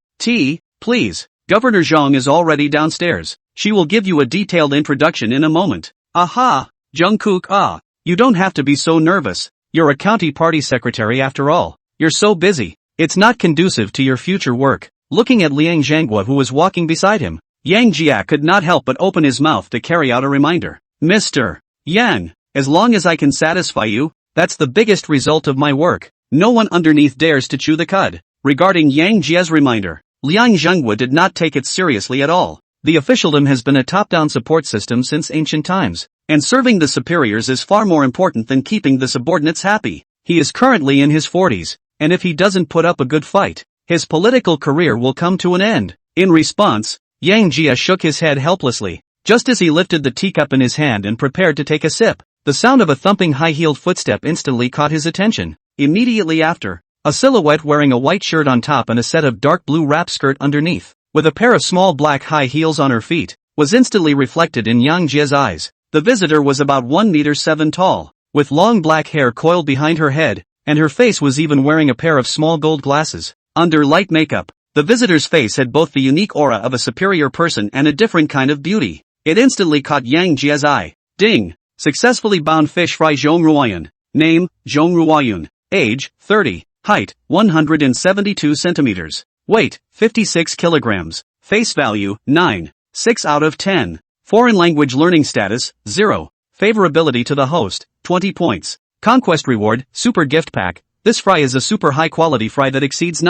please, Governor Zhang is already downstairs. She will give you a detailed introduction in a moment. Aha, Jungkook, you don't have to be so nervous. You're a county party secretary after all. You're so busy. It's not conducive to your future work. Looking at Liang Zhengwe who was walking beside him, Yang Jie could not help but open his mouth to carry out a reminder. Mr. Yang, as long as I can satisfy you, that's the biggest result of my work. No one underneath dares to chew the cud. Regarding Yang Jie's reminder, Liang Zhengwe did not take it seriously at all. The officialdom has been a top-down support system since ancient times, and serving the superiors is far more important than keeping the subordinates happy. He is currently in his 40s, and if he doesn't put up a good fight, his political career will come to an end. In response, Yang Jie shook his head helplessly, just as he lifted the teacup in his hand and prepared to take a sip. The sound of a thumping high-heeled footstep instantly caught his attention. Immediately after, a silhouette wearing a white shirt on top and a set of dark blue wrap skirt underneath, with a pair of small black high heels on her feet, was instantly reflected in Yang Jie's eyes. The visitor was about 1.7 meters tall, with long black hair coiled behind her head, and her face was even wearing a pair of small gold glasses. Under light makeup, the visitor's face had both the unique aura of a superior person and a different kind of beauty. It instantly caught Yang Jie's eye. Ding! Successfully bound fish fry Zhong Ruoyun. Name, Zhong Ruoyun. Age, 30. Height, 172 centimeters. Weight, 56 kilograms. Face value, 9. 6 out of 10. Foreign language learning status, 0. Favorability to the host, 20 points. Conquest reward, super gift pack. This fry is a super high quality fry that exceeds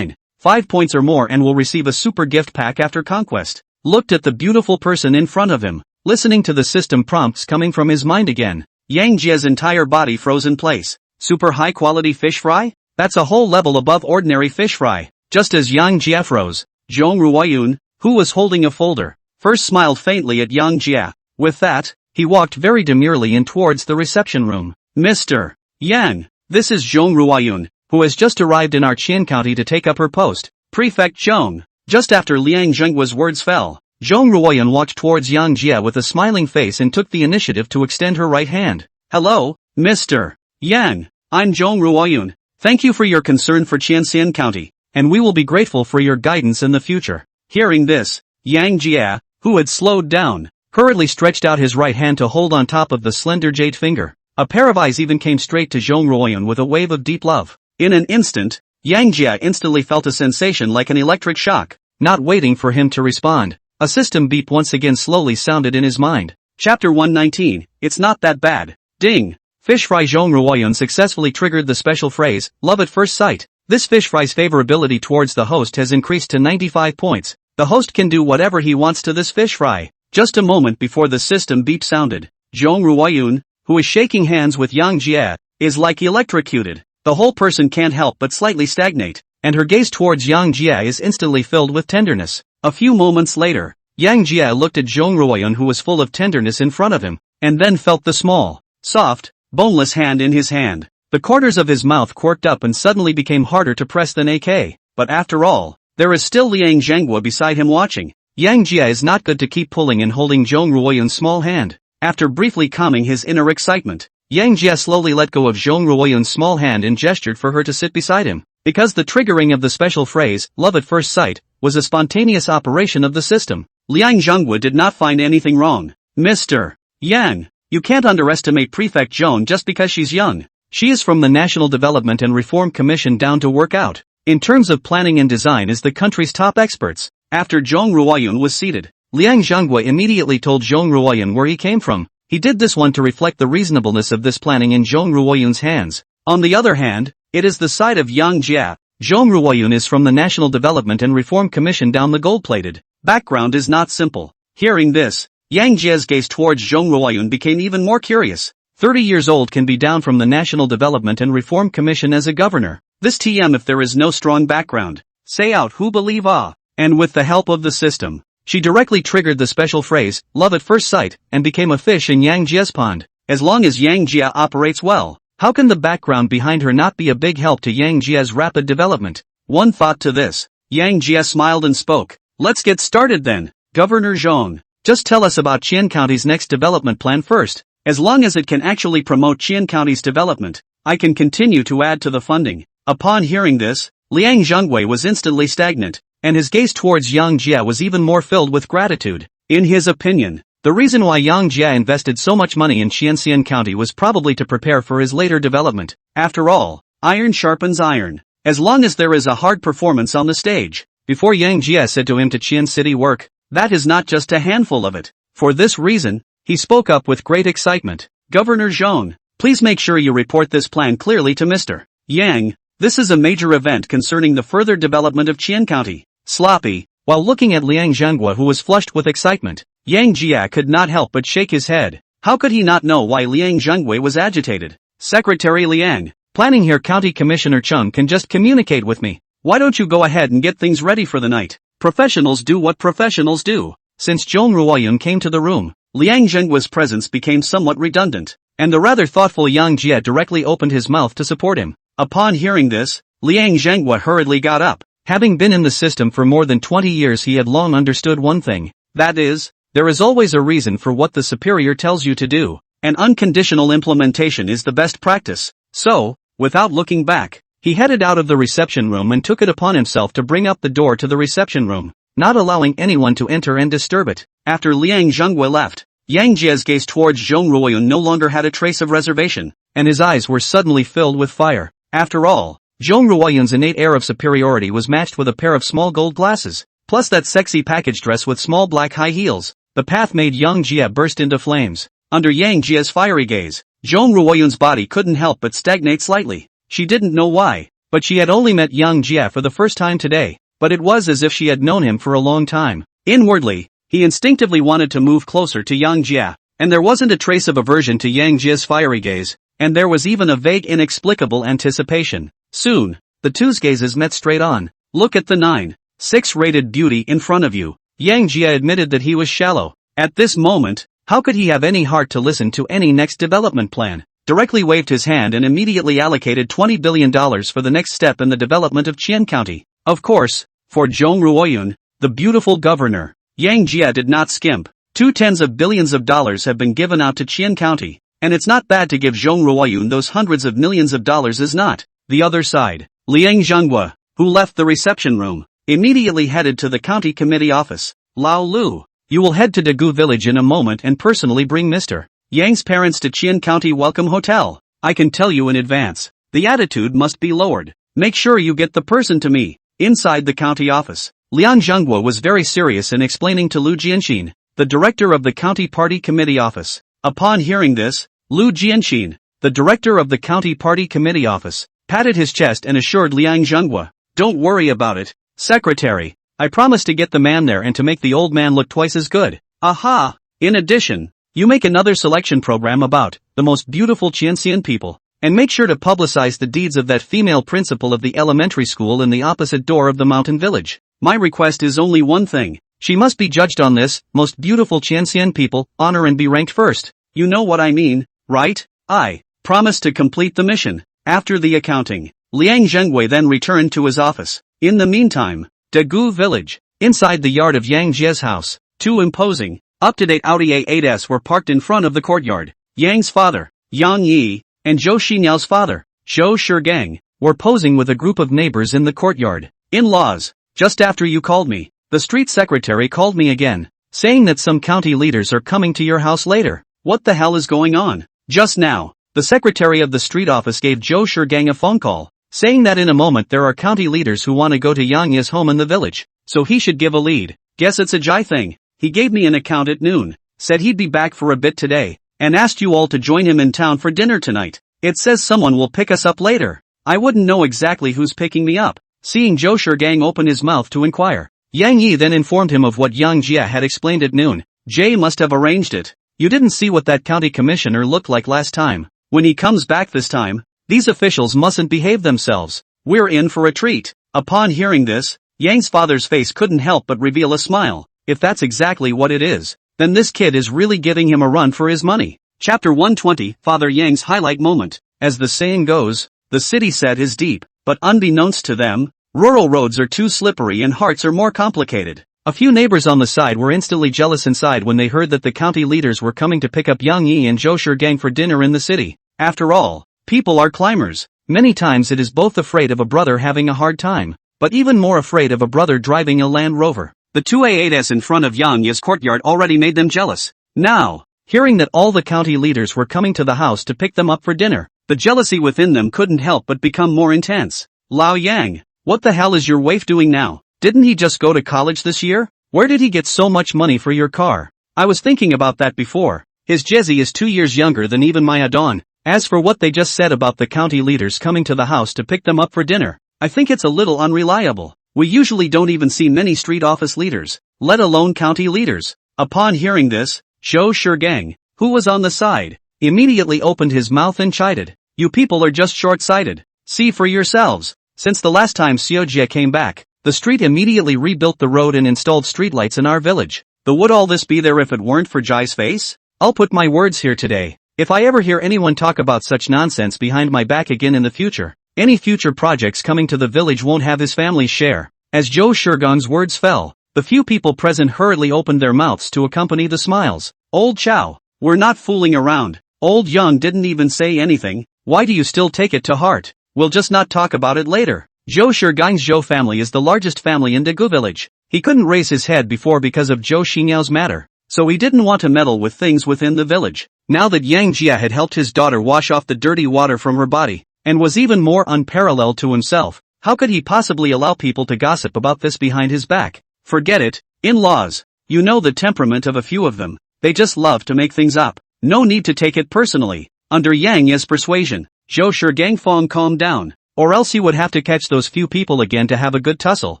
5 points or more and will receive a super gift pack after conquest. Looked at the beautiful person in front of him, listening to the system prompts coming from his mind again. Yang Jie's entire body froze in place. Super high quality fish fry? That's a whole level above ordinary fish fry. Just as Yang Jie froze, Zhong Ruoyun, who was holding a folder, first smiled faintly at Yang Jie. With that, he walked very demurely in towards the reception room. Mr. Yang, this is Zhong Ruoyun, who has just arrived in our Qian County to take up her post. Prefect Zhong. Just after Liang Zhengwe's words fell, Zhong Ruoyun walked towards Yang Jie with a smiling face and took the initiative to extend her right hand. Hello, Mr. Yang, I'm Zhong Ruoyun. Thank you for your concern for Qianxian County, and we will be grateful for your guidance in the future. Hearing this, Yang Jie, who had slowed down, hurriedly stretched out his right hand to hold on top of the slender jade finger. A pair of eyes even came straight to Zhong Ruoyun with a wave of deep love. In an instant, Yang Jie instantly felt a sensation like an electric shock. Not waiting for him to respond, a system beep once again slowly sounded in his mind. Chapter 119, It's Not That Bad. Ding! Fish fry Zhong Ruoyun successfully triggered the special phrase, love at first sight. This fish fry's favorability towards the host has increased to 95 points. The host can do whatever he wants to this fish fry. Just a moment before the system beep sounded, Zhong Ruoyun, who is shaking hands with Yang Jie, is like electrocuted. The whole person can't help but slightly stagnate, and her gaze towards Yang Jie is instantly filled with tenderness. A few moments later, Yang Jie looked at Zhong Ruoyun, who was full of tenderness in front of him, and then felt the small, soft, boneless hand in his hand. The corners of his mouth quirked up and suddenly became harder to press than AK. But after all, there is still Liang Zhenghua beside him watching. Yang Jie is not good to keep pulling and holding Zhong Ruoyun's small hand. After briefly calming his inner excitement, Yang Jie slowly let go of Zhong Ruoyun's small hand and gestured for her to sit beside him. Because the triggering of the special phrase, love at first sight, was a spontaneous operation of the system, Liang Zhenghua did not find anything wrong. Mr. Yang, you can't underestimate Prefect Zhong just because she's young. She is from the National Development and Reform Commission down to work out. In terms of planning and design is the country's top experts. After Zhong Ruoyun was seated, Liang Zhenghua immediately told Zhong Ruoyun where he came from. He did this one to reflect the reasonableness of this planning in Zhong Ruoyun's hands. On the other hand, it is the side of Yang Jie. Zhong Ruoyun is from the National Development and Reform Commission down the gold-plated. Background is not simple. Hearing this, Yang Jie's gaze towards Zhong Ruoyun became even more curious. 30 years old can be down from the National Development and Reform Commission as a governor. This TM if there is no strong background. Say out who believe ah. And with the help of the system, she directly triggered the special phrase, love at first sight, and became a fish in Yang Jie's pond. As long as Yang Jie operates well, how can the background behind her not be a big help to Yang Jie's rapid development? One thought to this. Yang Jie smiled and spoke. Let's get started then. Governor Zhong, just tell us about Qian County's next development plan first. As long as it can actually promote Qian County's development, I can continue to add to the funding. Upon hearing this, Liang Zhenghua was instantly stagnant, and his gaze towards Yang Jie was even more filled with gratitude. In his opinion, the reason why Yang Jie invested so much money in Qianxian County was probably to prepare for his later development. After all, iron sharpens iron. As long as there is a hard performance on the stage. Before Yang Jie said to him to Qian City work, that is not just a handful of it. For this reason, he spoke up with great excitement. Governor Zhong, please make sure you report this plan clearly to Mr. Yang. This is a major event concerning the further development of Qian County. Sloppy. While looking at Liang Zhenghua, who was flushed with excitement, Yang Jie could not help but shake his head. How could he not know why Liang Zhenghua was agitated? Secretary Liang, planning here County Commissioner Chung can just communicate with me. Why don't you go ahead and get things ready for the night? Professionals do what professionals do. Since Zhong Ruoyun came to the room, Liang Zhenghua's presence became somewhat redundant, and the rather thoughtful Yang Jie directly opened his mouth to support him. Upon hearing this, Liang Zhenghua hurriedly got up. Having been in the system for more than 20 years, he had long understood one thing. That is, there is always a reason for what the superior tells you to do, and unconditional implementation is the best practice. So, without looking back, he headed out of the reception room and took it upon himself to bring up the door to the reception room, not allowing anyone to enter and disturb it. After Liang Zhenghua left, Yang Jie's gaze towards Zhong Ruoyun no longer had a trace of reservation, and his eyes were suddenly filled with fire. After all, Zhong Ruoyun's innate air of superiority was matched with a pair of small gold glasses, plus that sexy package dress with small black high heels. The path made Yang Jie burst into flames. Under Yang Jie's fiery gaze, Zhong Ruoyun's body couldn't help but stagnate slightly. She didn't know why, but she had only met Yang Jie for the first time today, but it was as if she had known him for a long time. Inwardly, he instinctively wanted to move closer to Yang Jie, and there wasn't a trace of aversion to Yang Jie's fiery gaze, and there was even a vague inexplicable anticipation. Soon, the two's gazes met straight on. Look at the 9.6 rated beauty in front of you. Yang Jie admitted that he was shallow. At this moment, how could he have any heart to listen to any next development plan? Directly waved his hand and immediately allocated $20 billion for the next step in the development of Qian County. Of course, for Zhong Ruoyun, the beautiful governor, Yang Jie did not skimp. 2 tens of billions of dollars have been given out to Qian County, and it's not bad to give Zhong Ruoyun those hundreds of millions of dollars is not. The other side, Liang Zhenghua, who left the reception room, immediately headed to the county committee office. Lao Lu, you will head to Dagu village in a moment and personally bring Mr. Yang's parents to Qian County Welcome Hotel. I can tell you in advance, the attitude must be lowered. Make sure you get the person to me. Inside the county office, Liang Zhenghua was very serious in explaining to Lu Jianxin, the director of the county party committee office. Upon hearing this, Lu Jianxin, the director of the county party committee office, patted his chest and assured Liang Zhenghua, "Don't worry about it, secretary. I promise to get the man there and to make the old man look twice as good. Aha! In addition, you make another selection program about the most beautiful Qianxian people, and make sure to publicize the deeds of that female principal of the elementary school in the opposite door of the mountain village. My request is only one thing. She must be judged on this, most beautiful Qianxian people, honor and be ranked first. You know what I mean, right? I promise to complete the mission." After the accounting, Liang Zhenghua then returned to his office. In the meantime, Dagu village, inside the yard of Yang Jie's house, two imposing, up-to-date Audi A8s were parked in front of the courtyard. Yang's father, Yang Yi, and Zhou Xiniao's father, Zhou Shigang, were posing with a group of neighbors in the courtyard. "In-laws, just after you called me, the street secretary called me again, saying that some county leaders are coming to your house later. What the hell is going on?" Just now, the secretary of the street office gave Zhou Shigang a phone call, saying that in a moment there are county leaders who want to go to Yang Yi's home in the village, so he should give a lead. Guess it's a Jai thing. He gave me an account at noon, said he'd be back for a bit today, and asked you all to join him in town for dinner tonight. It says someone will pick us up later. I wouldn't know exactly who's picking me up. Seeing Zhou Shigang open his mouth to inquire, Yang Yi then informed him of what Yang Jie had explained at noon. Jay must have arranged it. You didn't see what that county commissioner looked like last time. When he comes back this time, these officials mustn't behave themselves. We're in for a treat. Upon hearing this, Yang's father's face couldn't help but reveal a smile. If that's exactly what it is, then this kid is really giving him a run for his money. Chapter 120, Father Yang's highlight moment. As the saying goes, the city set is deep, but unbeknownst to them, rural roads are too slippery and hearts are more complicated. A few neighbors on the side were instantly jealous inside when they heard that the county leaders were coming to pick up Yang Yi and Zhou Shigang for dinner in the city. After all, people are climbers. Many times it is both afraid of a brother having a hard time, but even more afraid of a brother driving a Land Rover. The two A8s in front of Yang Yi's courtyard already made them jealous. Now, hearing that all the county leaders were coming to the house to pick them up for dinner, the jealousy within them couldn't help but become more intense. Lao Yang, what the hell is your waif doing now? Didn't he just go to college this year? Where did he get so much money for your car? I was thinking about that before. His Jezzy is 2 years younger than even my Adon. As for what they just said about the county leaders coming to the house to pick them up for dinner, I think it's a little unreliable. We usually don't even see many street office leaders, let alone county leaders. Upon hearing this, Zhou Shigang, who was on the side, immediately opened his mouth and chided. You people are just short-sighted. See for yourselves. Since the last time Xiaojie came back, the street immediately rebuilt the road and installed streetlights in our village. Would all this be there if it weren't for Jai's face? I'll put my words here today. If I ever hear anyone talk about such nonsense behind my back again in the future, any future projects coming to the village won't have his family's share. As Zhou Shigang's words fell, the few people present hurriedly opened their mouths to accompany the smiles. Old Chow, we're not fooling around. Old Yang didn't even say anything. Why do you still take it to heart? We'll just not talk about it later. Zhou Shigang's Zhou family is the largest family in Dagu village. He couldn't raise his head before because of Zhou Xiniao's matter, so he didn't want to meddle with things within the village. Now that Yang Jie had helped his daughter wash off the dirty water from her body, and was even more unparalleled to himself, how could he possibly allow people to gossip about this behind his back? Forget it, in-laws. You know the temperament of a few of them. They just love to make things up. No need to take it personally. Under Yang Ye's persuasion, Zhou Shigang Fong calmed down, or else he would have to catch those few people again to have a good tussle.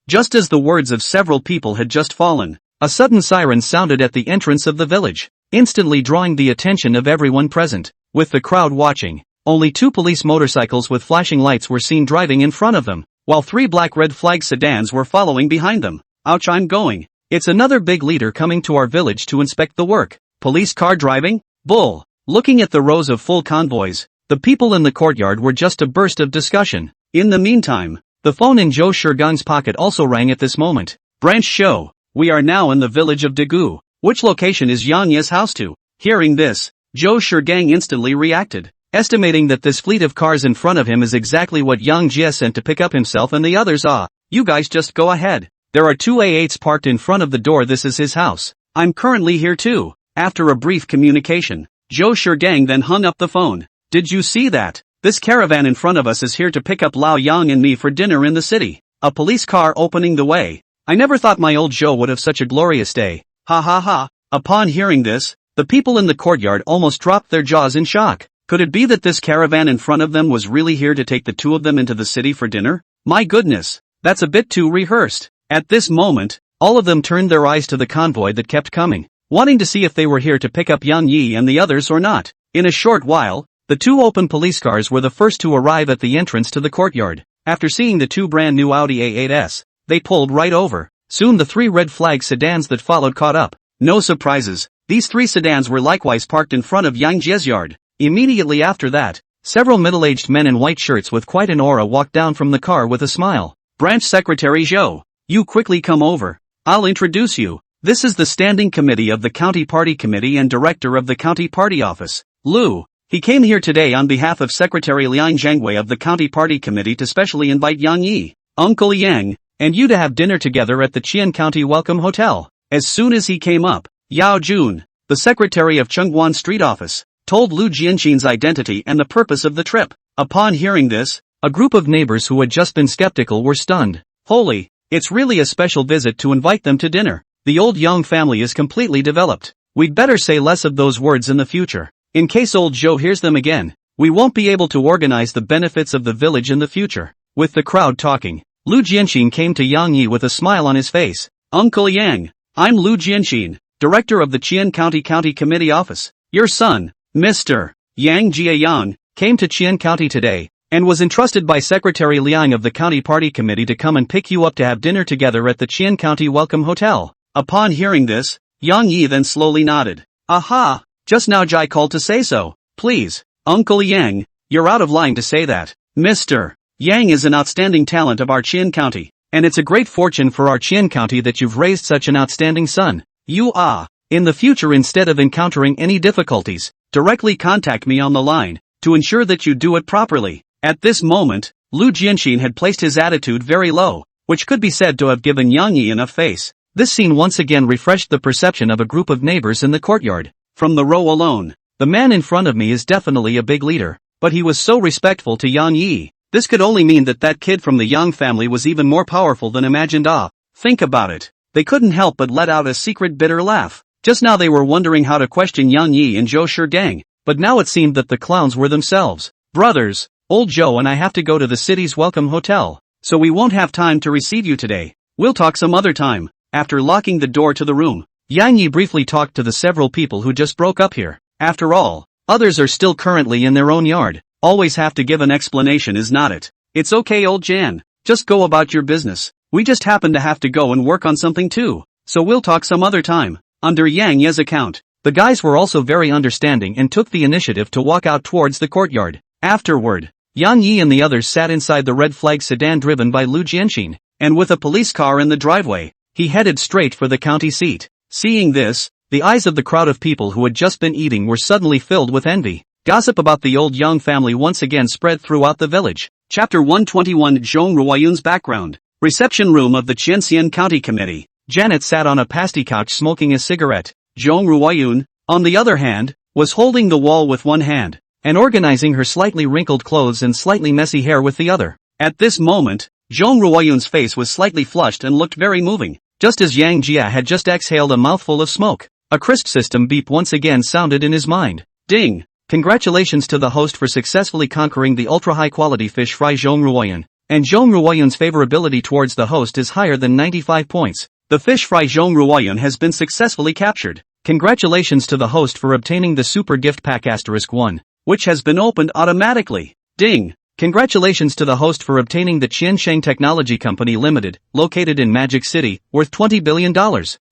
Just as the words of several people had just fallen, a sudden siren sounded at the entrance of the village, instantly drawing the attention of everyone present. With the crowd watching, only 2 police motorcycles with flashing lights were seen driving in front of them, while 3 black red flag sedans were following behind them. Ouch, I'm going. It's another big leader coming to our village to inspect the work. Police car driving? Bull. Looking at the rows of full convoys, the people in the courtyard were just a burst of discussion. In the meantime, the phone in Zhou Shigang's pocket also rang at this moment. Branch show. We are now in the village of Dagu. Which location is Yang Ye's house to? Hearing this, Zhou Shigang instantly reacted, estimating that this fleet of cars in front of him is exactly what Yang Jie sent to pick up himself and the others. You guys just go ahead. There are 2 A8s parked in front of the door. This is his house. I'm currently here too. After a brief communication, Zhou Shigang then hung up the phone. Did you see that? This caravan in front of us is here to pick up Lao Yang and me for dinner in the city. A police car opening the way. I never thought my old Zhou would have such a glorious day. Ha ha ha. Upon hearing this, the people in the courtyard almost dropped their jaws in shock. Could it be that this caravan in front of them was really here to take the two of them into the city for dinner? My goodness, that's a bit too rehearsed. At this moment, all of them turned their eyes to the convoy that kept coming, wanting to see if they were here to pick up Yang Yi and the others or not. In a short while, the two open police cars were the first to arrive at the entrance to the courtyard. After seeing the two brand new Audi A8s, they pulled right over. Soon the three red flag sedans that followed caught up. No surprises, these three sedans were likewise parked in front of Yang Jie's yard. Immediately after that, several middle-aged men in white shirts with quite an aura walked down from the car with a smile. Branch Secretary Zhou, you quickly come over. I'll introduce you. This is the Standing Committee of the County Party Committee and Director of the County Party Office, Lu. He came here today on behalf of Secretary Li Jiang of the County Party Committee to specially invite Yang Yi, Uncle Yang, and you to have dinner together at the Qian County Welcome Hotel. As soon as he came up, Yao Jun, the secretary of Chengguan Street Office, told Lu Jianxin's identity and the purpose of the trip. Upon hearing this, a group of neighbors who had just been skeptical were stunned. Holy, it's really a special visit to invite them to dinner. The old Yang family is completely developed. We'd better say less of those words in the future. In case old Zhou hears them again, we won't be able to organize the benefits of the village in the future. With the crowd talking, Lu Jianxin came to Yang Yi with a smile on his face. Uncle Yang, I'm Lu Jianxin, director of the Qian County Committee Office. Your son, Mr. Yang Jiayang, came to Qian County today, and was entrusted by Secretary Liang of the County Party Committee to come and pick you up to have dinner together at the Qian County Welcome Hotel. Upon hearing this, Yang Yi then slowly nodded. Aha! Just now Jai called to say so. Please, Uncle Yang, you're out of line to say that. Mr. Yang is an outstanding talent of our Qian County, and it's a great fortune for our Qian County that you've raised such an outstanding son. In the future, instead of encountering any difficulties, directly contact me on the line, to ensure that you do it properly. At this moment, Lu Jianxin had placed his attitude very low, which could be said to have given Yang Yi enough face. This scene once again refreshed the perception of a group of neighbors in the courtyard. From the row alone, the man in front of me is definitely a big leader, but he was so respectful to Yang Yi. This could only mean that that kid from the Yang family was even more powerful than imagined. Think about it. They couldn't help but let out a secret bitter laugh. Just now they were wondering how to question Yang Yi and Zhou Shigang, but now it seemed that the clowns were themselves. Brothers, old Zhou and I have to go to the city's welcome hotel, so we won't have time to receive you today. We'll talk some other time. After locking the door to the room, Yang Yi briefly talked to the several people who just broke up here. After all, others are still currently in their own yard. Always have to give an explanation, is not it? It's okay, old Jan. Just go about your business. We just happen to have to go and work on something too, so we'll talk some other time. Under Yang Ye's account, the guys were also very understanding and took the initiative to walk out towards the courtyard. Afterward, Yang Yi and the others sat inside the red flag sedan driven by Lu Jianxin, and with a police car in the driveway, he headed straight for the county seat. Seeing this, the eyes of the crowd of people who had just been eating were suddenly filled with envy. Gossip about the old Yang family once again spread throughout the village. Chapter 121. Zhong Ruoyun's background. Reception room of the Qianxian County Committee. Janet sat on a pasty couch smoking a cigarette. Zhong Ruoyun, on the other hand, was holding the wall with one hand, and organizing her slightly wrinkled clothes and slightly messy hair with the other. At this moment, Zhong Ruoyun's face was slightly flushed and looked very moving. Just as Yang Jia had just exhaled a mouthful of smoke, a crisp system beep once again sounded in his mind. Ding! Congratulations to the host for successfully conquering the ultra-high quality fish fry Zhong Ruoyun, and Zhong Ruoyun's favorability towards the host is higher than 95 points. The fish fry Zhong Ruoyun has been successfully captured. Congratulations to the host for obtaining the super gift pack *1, which has been opened automatically. Ding! Congratulations to the host for obtaining the Qiansheng Technology Company Limited, located in Magic City, worth $20 billion.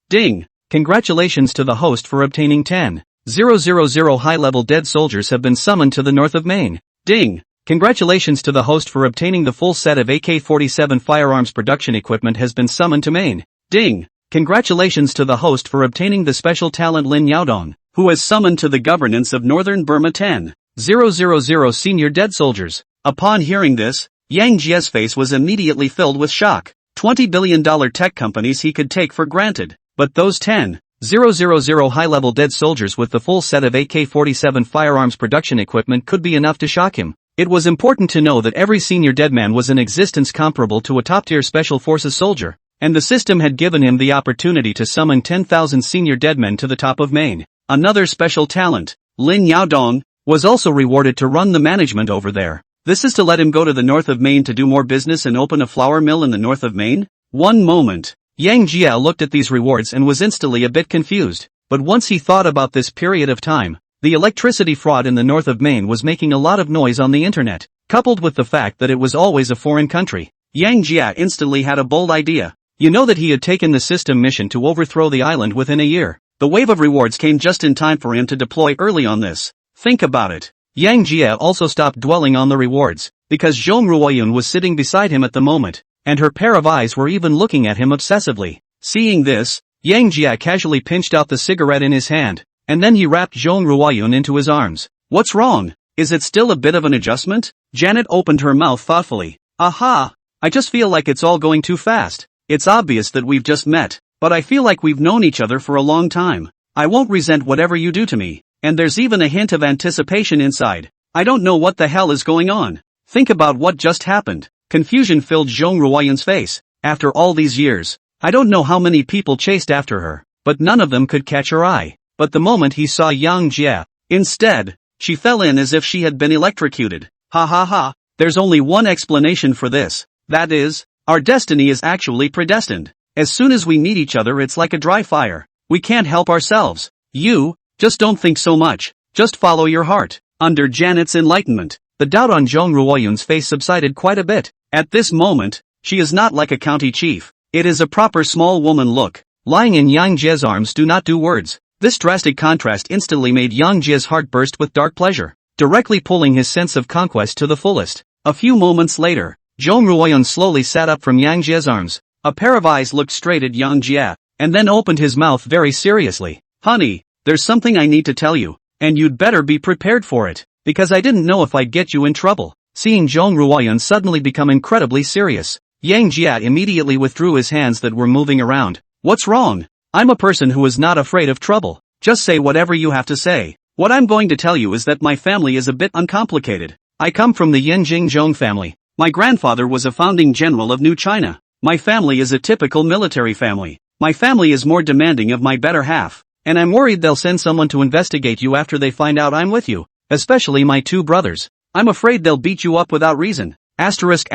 Ding! Congratulations to the host for obtaining 10,000 high-level dead soldiers have been summoned to the north of Maine. Ding! Congratulations to the host for obtaining the full set of AK-47 firearms production equipment has been summoned to Maine. Ding! Congratulations to the host for obtaining the special talent Lin Yaodong, who has summoned to the governance of northern Burma 10,000 senior dead soldiers. Upon hearing this, Yang Jie's face was immediately filled with shock. $20 billion tech companies he could take for granted, but those 10,000 high-level dead soldiers with the full set of AK-47 firearms production equipment could be enough to shock him. It was important to know that every senior dead man was in existence comparable to a top-tier special forces soldier, and the system had given him the opportunity to summon 10,000 senior dead men to the top of Maine. Another special talent, Lin Yaodong, was also rewarded to run the management over there. This is to let him go to the north of Maine to do more business and open a flour mill in the north of Maine? One moment. Yang Jia looked at these rewards and was instantly a bit confused, but once he thought about this period of time, the electricity fraud in the north of Maine was making a lot of noise on the internet, coupled with the fact that it was always a foreign country. Yang Jia instantly had a bold idea. You know that he had taken the system mission to overthrow the island within a year. The wave of rewards came just in time for him to deploy early on this. Think about it. Yang Jia also stopped dwelling on the rewards, because Zhong Ruoyun was sitting beside him at the moment, and her pair of eyes were even looking at him obsessively. Seeing this, Yang Jia casually pinched out the cigarette in his hand, and then he wrapped Zhong Ruoyun into his arms. What's wrong? Is it still a bit of an adjustment? Janet opened her mouth thoughtfully. Aha! I just feel like it's all going too fast. It's obvious that we've just met, but I feel like we've known each other for a long time. I won't resent whatever you do to me. And there's even a hint of anticipation inside. I don't know what the hell is going on. Think about what just happened. Confusion filled Zhong Ruoyun's face. After all these years, I don't know how many people chased after her, but none of them could catch her eye. But the moment he saw Yang Jia, instead, she fell in as if she had been electrocuted. Ha ha ha, there's only one explanation for this. That is, our destiny is actually predestined. As soon as we meet each other it's like a dry fire. We can't help ourselves. Just don't think so much, just follow your heart. Under Janet's enlightenment, the doubt on Zhong Ruoyun's face subsided quite a bit. At this moment, she is not like a county chief. It is a proper small woman look. Lying in Yang Jie's arms do not do words. This drastic contrast instantly made Yang Jie's heart burst with dark pleasure, directly pulling his sense of conquest to the fullest. A few moments later, Zhong Ruoyun slowly sat up from Yang Jie's arms. A pair of eyes looked straight at Yang Jie, and then opened his mouth very seriously. Honey, there's something I need to tell you, and you'd better be prepared for it, because I didn't know if I'd get you in trouble. Seeing Zhong Ruoyun suddenly become incredibly serious, Yang Jia immediately withdrew his hands that were moving around. What's wrong? I'm a person who is not afraid of trouble. Just say whatever you have to say. What I'm going to tell you is that my family is a bit uncomplicated. I come from the Yanjing Zhong family. My grandfather was a founding general of New China. My family is a typical military family. My family is more demanding of my better half. And I'm worried they'll send someone to investigate you after they find out I'm with you. Especially my two brothers. I'm afraid they'll beat you up without reason. Asterisk.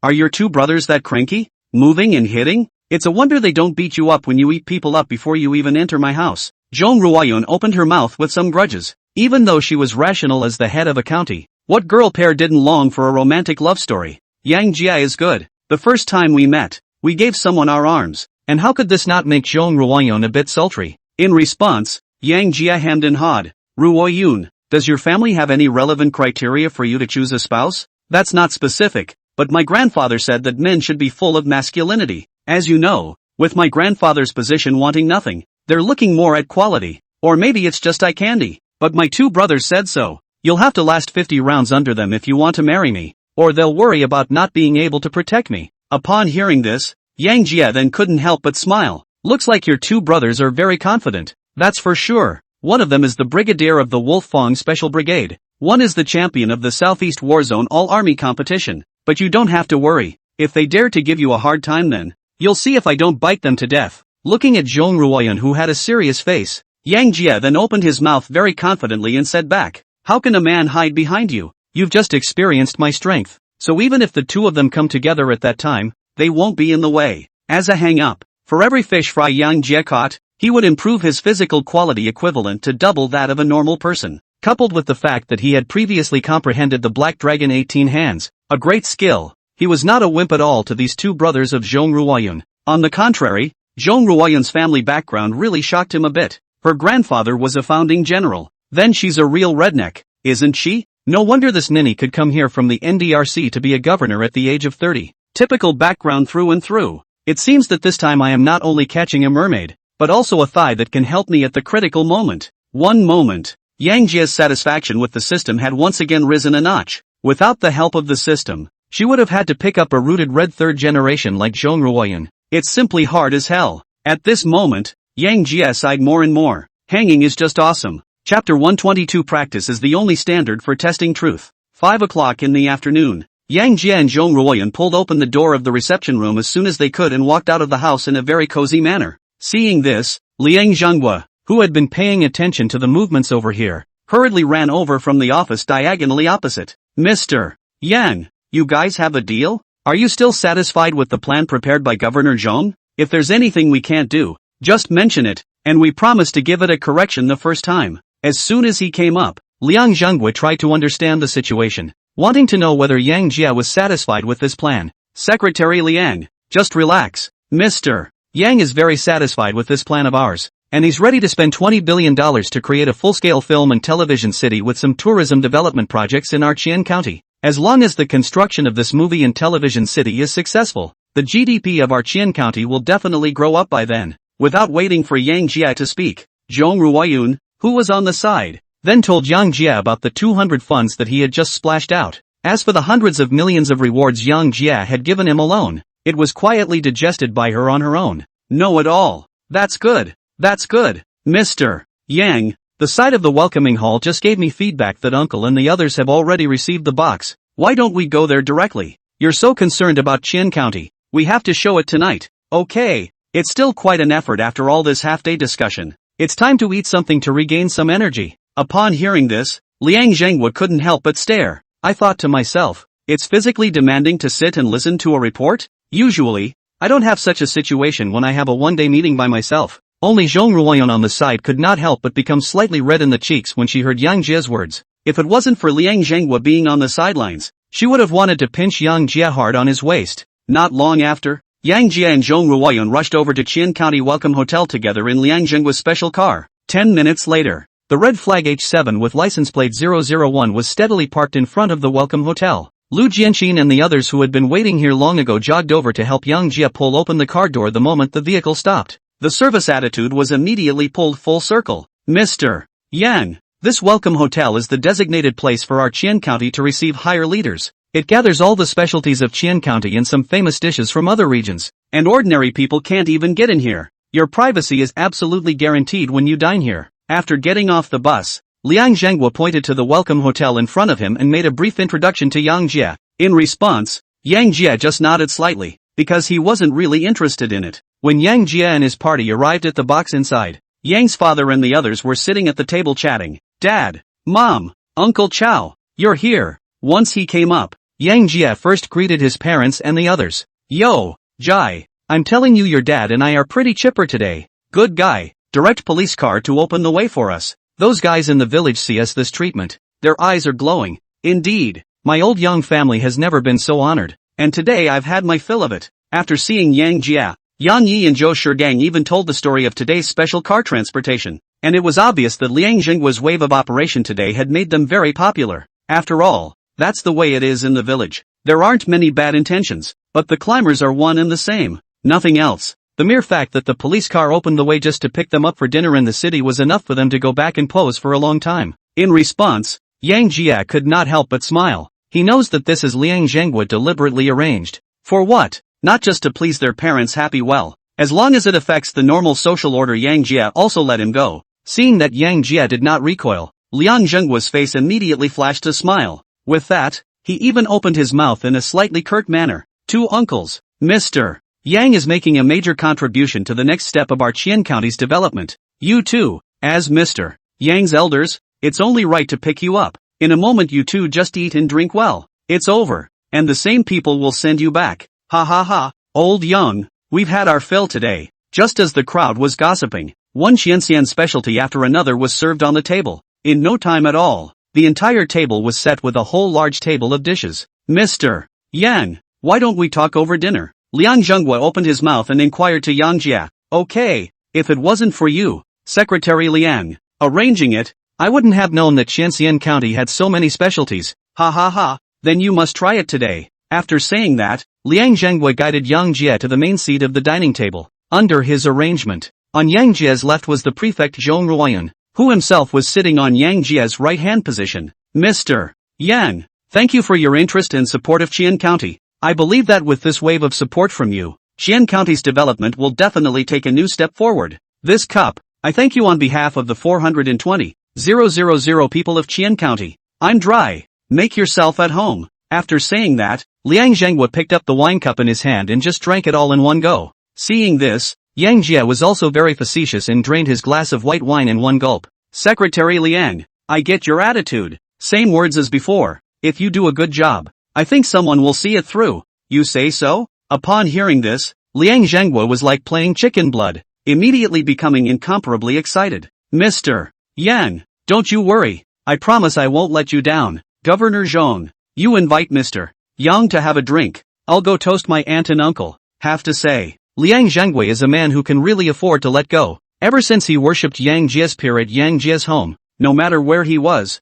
Are your two brothers that cranky? Moving and hitting? It's a wonder they don't beat you up when you eat people up before you even enter my house. Zhong Ruoyun opened her mouth with some grudges. Even though she was rational as the head of a county, what girl pair didn't long for a romantic love story? Yang Jia is good. The first time we met, we gave someone our arms. And how could this not make Zhong Ruoyun a bit sultry? In response, Yang Jia hemmed and hawed. Ruoyun, does your family have any relevant criteria for you to choose a spouse? That's not specific, but my grandfather said that men should be full of masculinity. As you know, with my grandfather's position wanting nothing, they're looking more at quality. Or maybe it's just eye candy, but my two brothers said so. You'll have to last 50 rounds under them if you want to marry me, or they'll worry about not being able to protect me. Upon hearing this, Yang Jia then couldn't help but smile. Looks like your two brothers are very confident. That's for sure. One of them is the brigadier of the Wolfang Special Brigade. One is the champion of the Southeast Warzone All-Army competition. But you don't have to worry. If they dare to give you a hard time then, you'll see if I don't bite them to death. Looking at Zhong Ruoyun who had a serious face, Yang Jia then opened his mouth very confidently and said back, how can a man hide behind you? You've just experienced my strength. So even if the two of them come together at that time, they won't be in the way. As a hang-up, for every fish fry Yang Jia caught, he would improve his physical quality equivalent to double that of a normal person. Coupled with the fact that he had previously comprehended the Black Dragon 18 hands, a great skill, he was not a wimp at all to these two brothers of Zhong Ruoyun. On the contrary, Zhong Ruoyun's family background really shocked him a bit. Her grandfather was a founding general. Then she's a real redneck, isn't she? No wonder this ninny could come here from the NDRC to be a governor at the age of 30. Typical background through and through. It seems that this time I am not only catching a mermaid, but also a thigh that can help me at the critical moment. One moment. Yang Jia's satisfaction with the system had once again risen a notch. Without the help of the system, she would have had to pick up a rooted red third generation like Zhong Ruoyun. It's simply hard as hell. At this moment, Yang Jia sighed more and more. Hanging is just awesome. Chapter 122 Practice is the only standard for testing truth. 5 o'clock in the afternoon. Yang Jia and Zhong Ruoyun pulled open the door of the reception room as soon as they could and walked out of the house in a very cozy manner. Seeing this, Liang Zhenghua, who had been paying attention to the movements over here, hurriedly ran over from the office diagonally opposite. Mr. Yang, you guys have a deal? Are you still satisfied with the plan prepared by Governor Zhong? If there's anything we can't do, just mention it, and we promise to give it a correction the first time. As soon as he came up, Liang Zhenghua tried to understand the situation, wanting to know whether Yang Jia was satisfied with this plan. Secretary Liang, just relax. Mr. Yang is very satisfied with this plan of ours, and he's ready to spend $20 billion to create a full-scale film and television city with some tourism development projects in our Qian County. As long as the construction of this movie and television city is successful, the GDP of our Qian County will definitely grow up by then. Without waiting for Yang Jia to speak, Zhong Ruoyun, who was on the side, then told Yang Jia about the 200 funds that he had just splashed out. As for the hundreds of millions of rewards Yang Jia had given him alone, it was quietly digested by her on her own. No at all. That's good. That's good. Mr. Yang, the side of the welcoming hall just gave me feedback that Uncle and the others have already received the box. Why don't we go there directly? You're so concerned about Qian County. We have to show it tonight. Okay. It's still quite an effort after all this half-day discussion. It's time to eat something to regain some energy. Upon hearing this, Liang Zhenghua couldn't help but stare. I thought to myself, it's physically demanding to sit and listen to a report? Usually, I don't have such a situation when I have a one-day meeting by myself. Only Zhong Ruoyun on the side could not help but become slightly red in the cheeks when she heard Yang Jia's words. If it wasn't for Liang Zhenghua being on the sidelines, she would have wanted to pinch Yang Jia hard on his waist. Not long after, Yang Jia and Zhong Ruoyun rushed over to Qian County Welcome Hotel together in Liang Zhenghua's special car. 10 minutes later, the red flag H7 with license plate 001 was steadily parked in front of the Welcome Hotel. Lu Jianqin and the others who had been waiting here long ago jogged over to help Yang Jia pull open the car door the moment the vehicle stopped. The service attitude was immediately pulled full circle. Mr. Yang, this Welcome Hotel is the designated place for our Qian County to receive higher leaders. It gathers all the specialties of Qian County and some famous dishes from other regions, and ordinary people can't even get in here. Your privacy is absolutely guaranteed when you dine here. After getting off the bus, Liang Zhenghua pointed to the Welcome Hotel in front of him and made a brief introduction to Yang Jia. In response, Yang Jia just nodded slightly, because he wasn't really interested in it. When Yang Jia and his party arrived at the box inside, Yang's father and the others were sitting at the table chatting. Dad, Mom, Uncle Chow, you're here. Once he came up, Yang Jia first greeted his parents and the others. Yo, Jai, I'm telling you your dad and I are pretty chipper today. Good guy, direct police car to open the way for us. Those guys in the village see us this treatment. Their eyes are glowing. Indeed, my old Yang family has never been so honored, and today I've had my fill of it. After seeing Yang Jia, Yang Yi and Zhou Shigang even told the story of today's special car transportation, and it was obvious that Liang Zhenghua's wave of operation today had made them very popular. After all, that's the way it is in the village. There aren't many bad intentions, but the climbers are one and the same. Nothing else. The mere fact that the police car opened the way just to pick them up for dinner in the city was enough for them to go back and pose for a long time. In response, Yang Jia could not help but smile. He knows that this is Liang Zhenghua deliberately arranged. For what? Not just to please their parents happy well. As long as it affects the normal social order, Yang Jia also let him go. Seeing that Yang Jia did not recoil, Liang Zhenghua's face immediately flashed a smile. With that, he even opened his mouth in a slightly curt manner. Two uncles. Mr. Yang is making a major contribution to the next step of our Qian County's development. You too, as Mr. Yang's elders, it's only right to pick you up. In a moment you two just eat and drink well. It's over, and the same people will send you back. Ha ha ha, old Yang, we've had our fill today. Just as the crowd was gossiping, one Qianxian specialty after another was served on the table. In no time at all, the entire table was set with a whole large table of dishes. Mr. Yang, why don't we talk over dinner? Liang Zhenghua opened his mouth and inquired to Yang Jia. Okay, if it wasn't for you, Secretary Liang, arranging it, I wouldn't have known that Qianxian County had so many specialties. Ha ha ha, then you must try it today. After saying that, Liang Zhenghua guided Yang Jia to the main seat of the dining table. Under his arrangement, on Yang Jia's left was the prefect Zhong Ruoyun, who himself was sitting on Yang Jia's right-hand position. Mr. Yang, thank you for your interest and support of Qian County. I believe that with this wave of support from you, Qian County's development will definitely take a new step forward. This cup, I thank you on behalf of the 420,000 people of Qian County. I'm dry. Make yourself at home. After saying that, Liang Zhenghua picked up the wine cup in his hand and just drank it all in one go. Seeing this, Yang Jia was also very facetious and drained his glass of white wine in one gulp. Secretary Liang, I get your attitude. Same words as before. If you do a good job, I think someone will see it through. You say so? Upon hearing this, Liang Zhenghua was like playing chicken blood, immediately becoming incomparably excited. Mr. Yang, don't you worry. I promise I won't let you down. Governor Zhong, you invite Mr. Yang to have a drink. I'll go toast my aunt and uncle. Have to say, Liang Zhenghua is a man who can really afford to let go. Ever since he worshipped Yang Jie's peer at Yang Jie's home, no matter where he was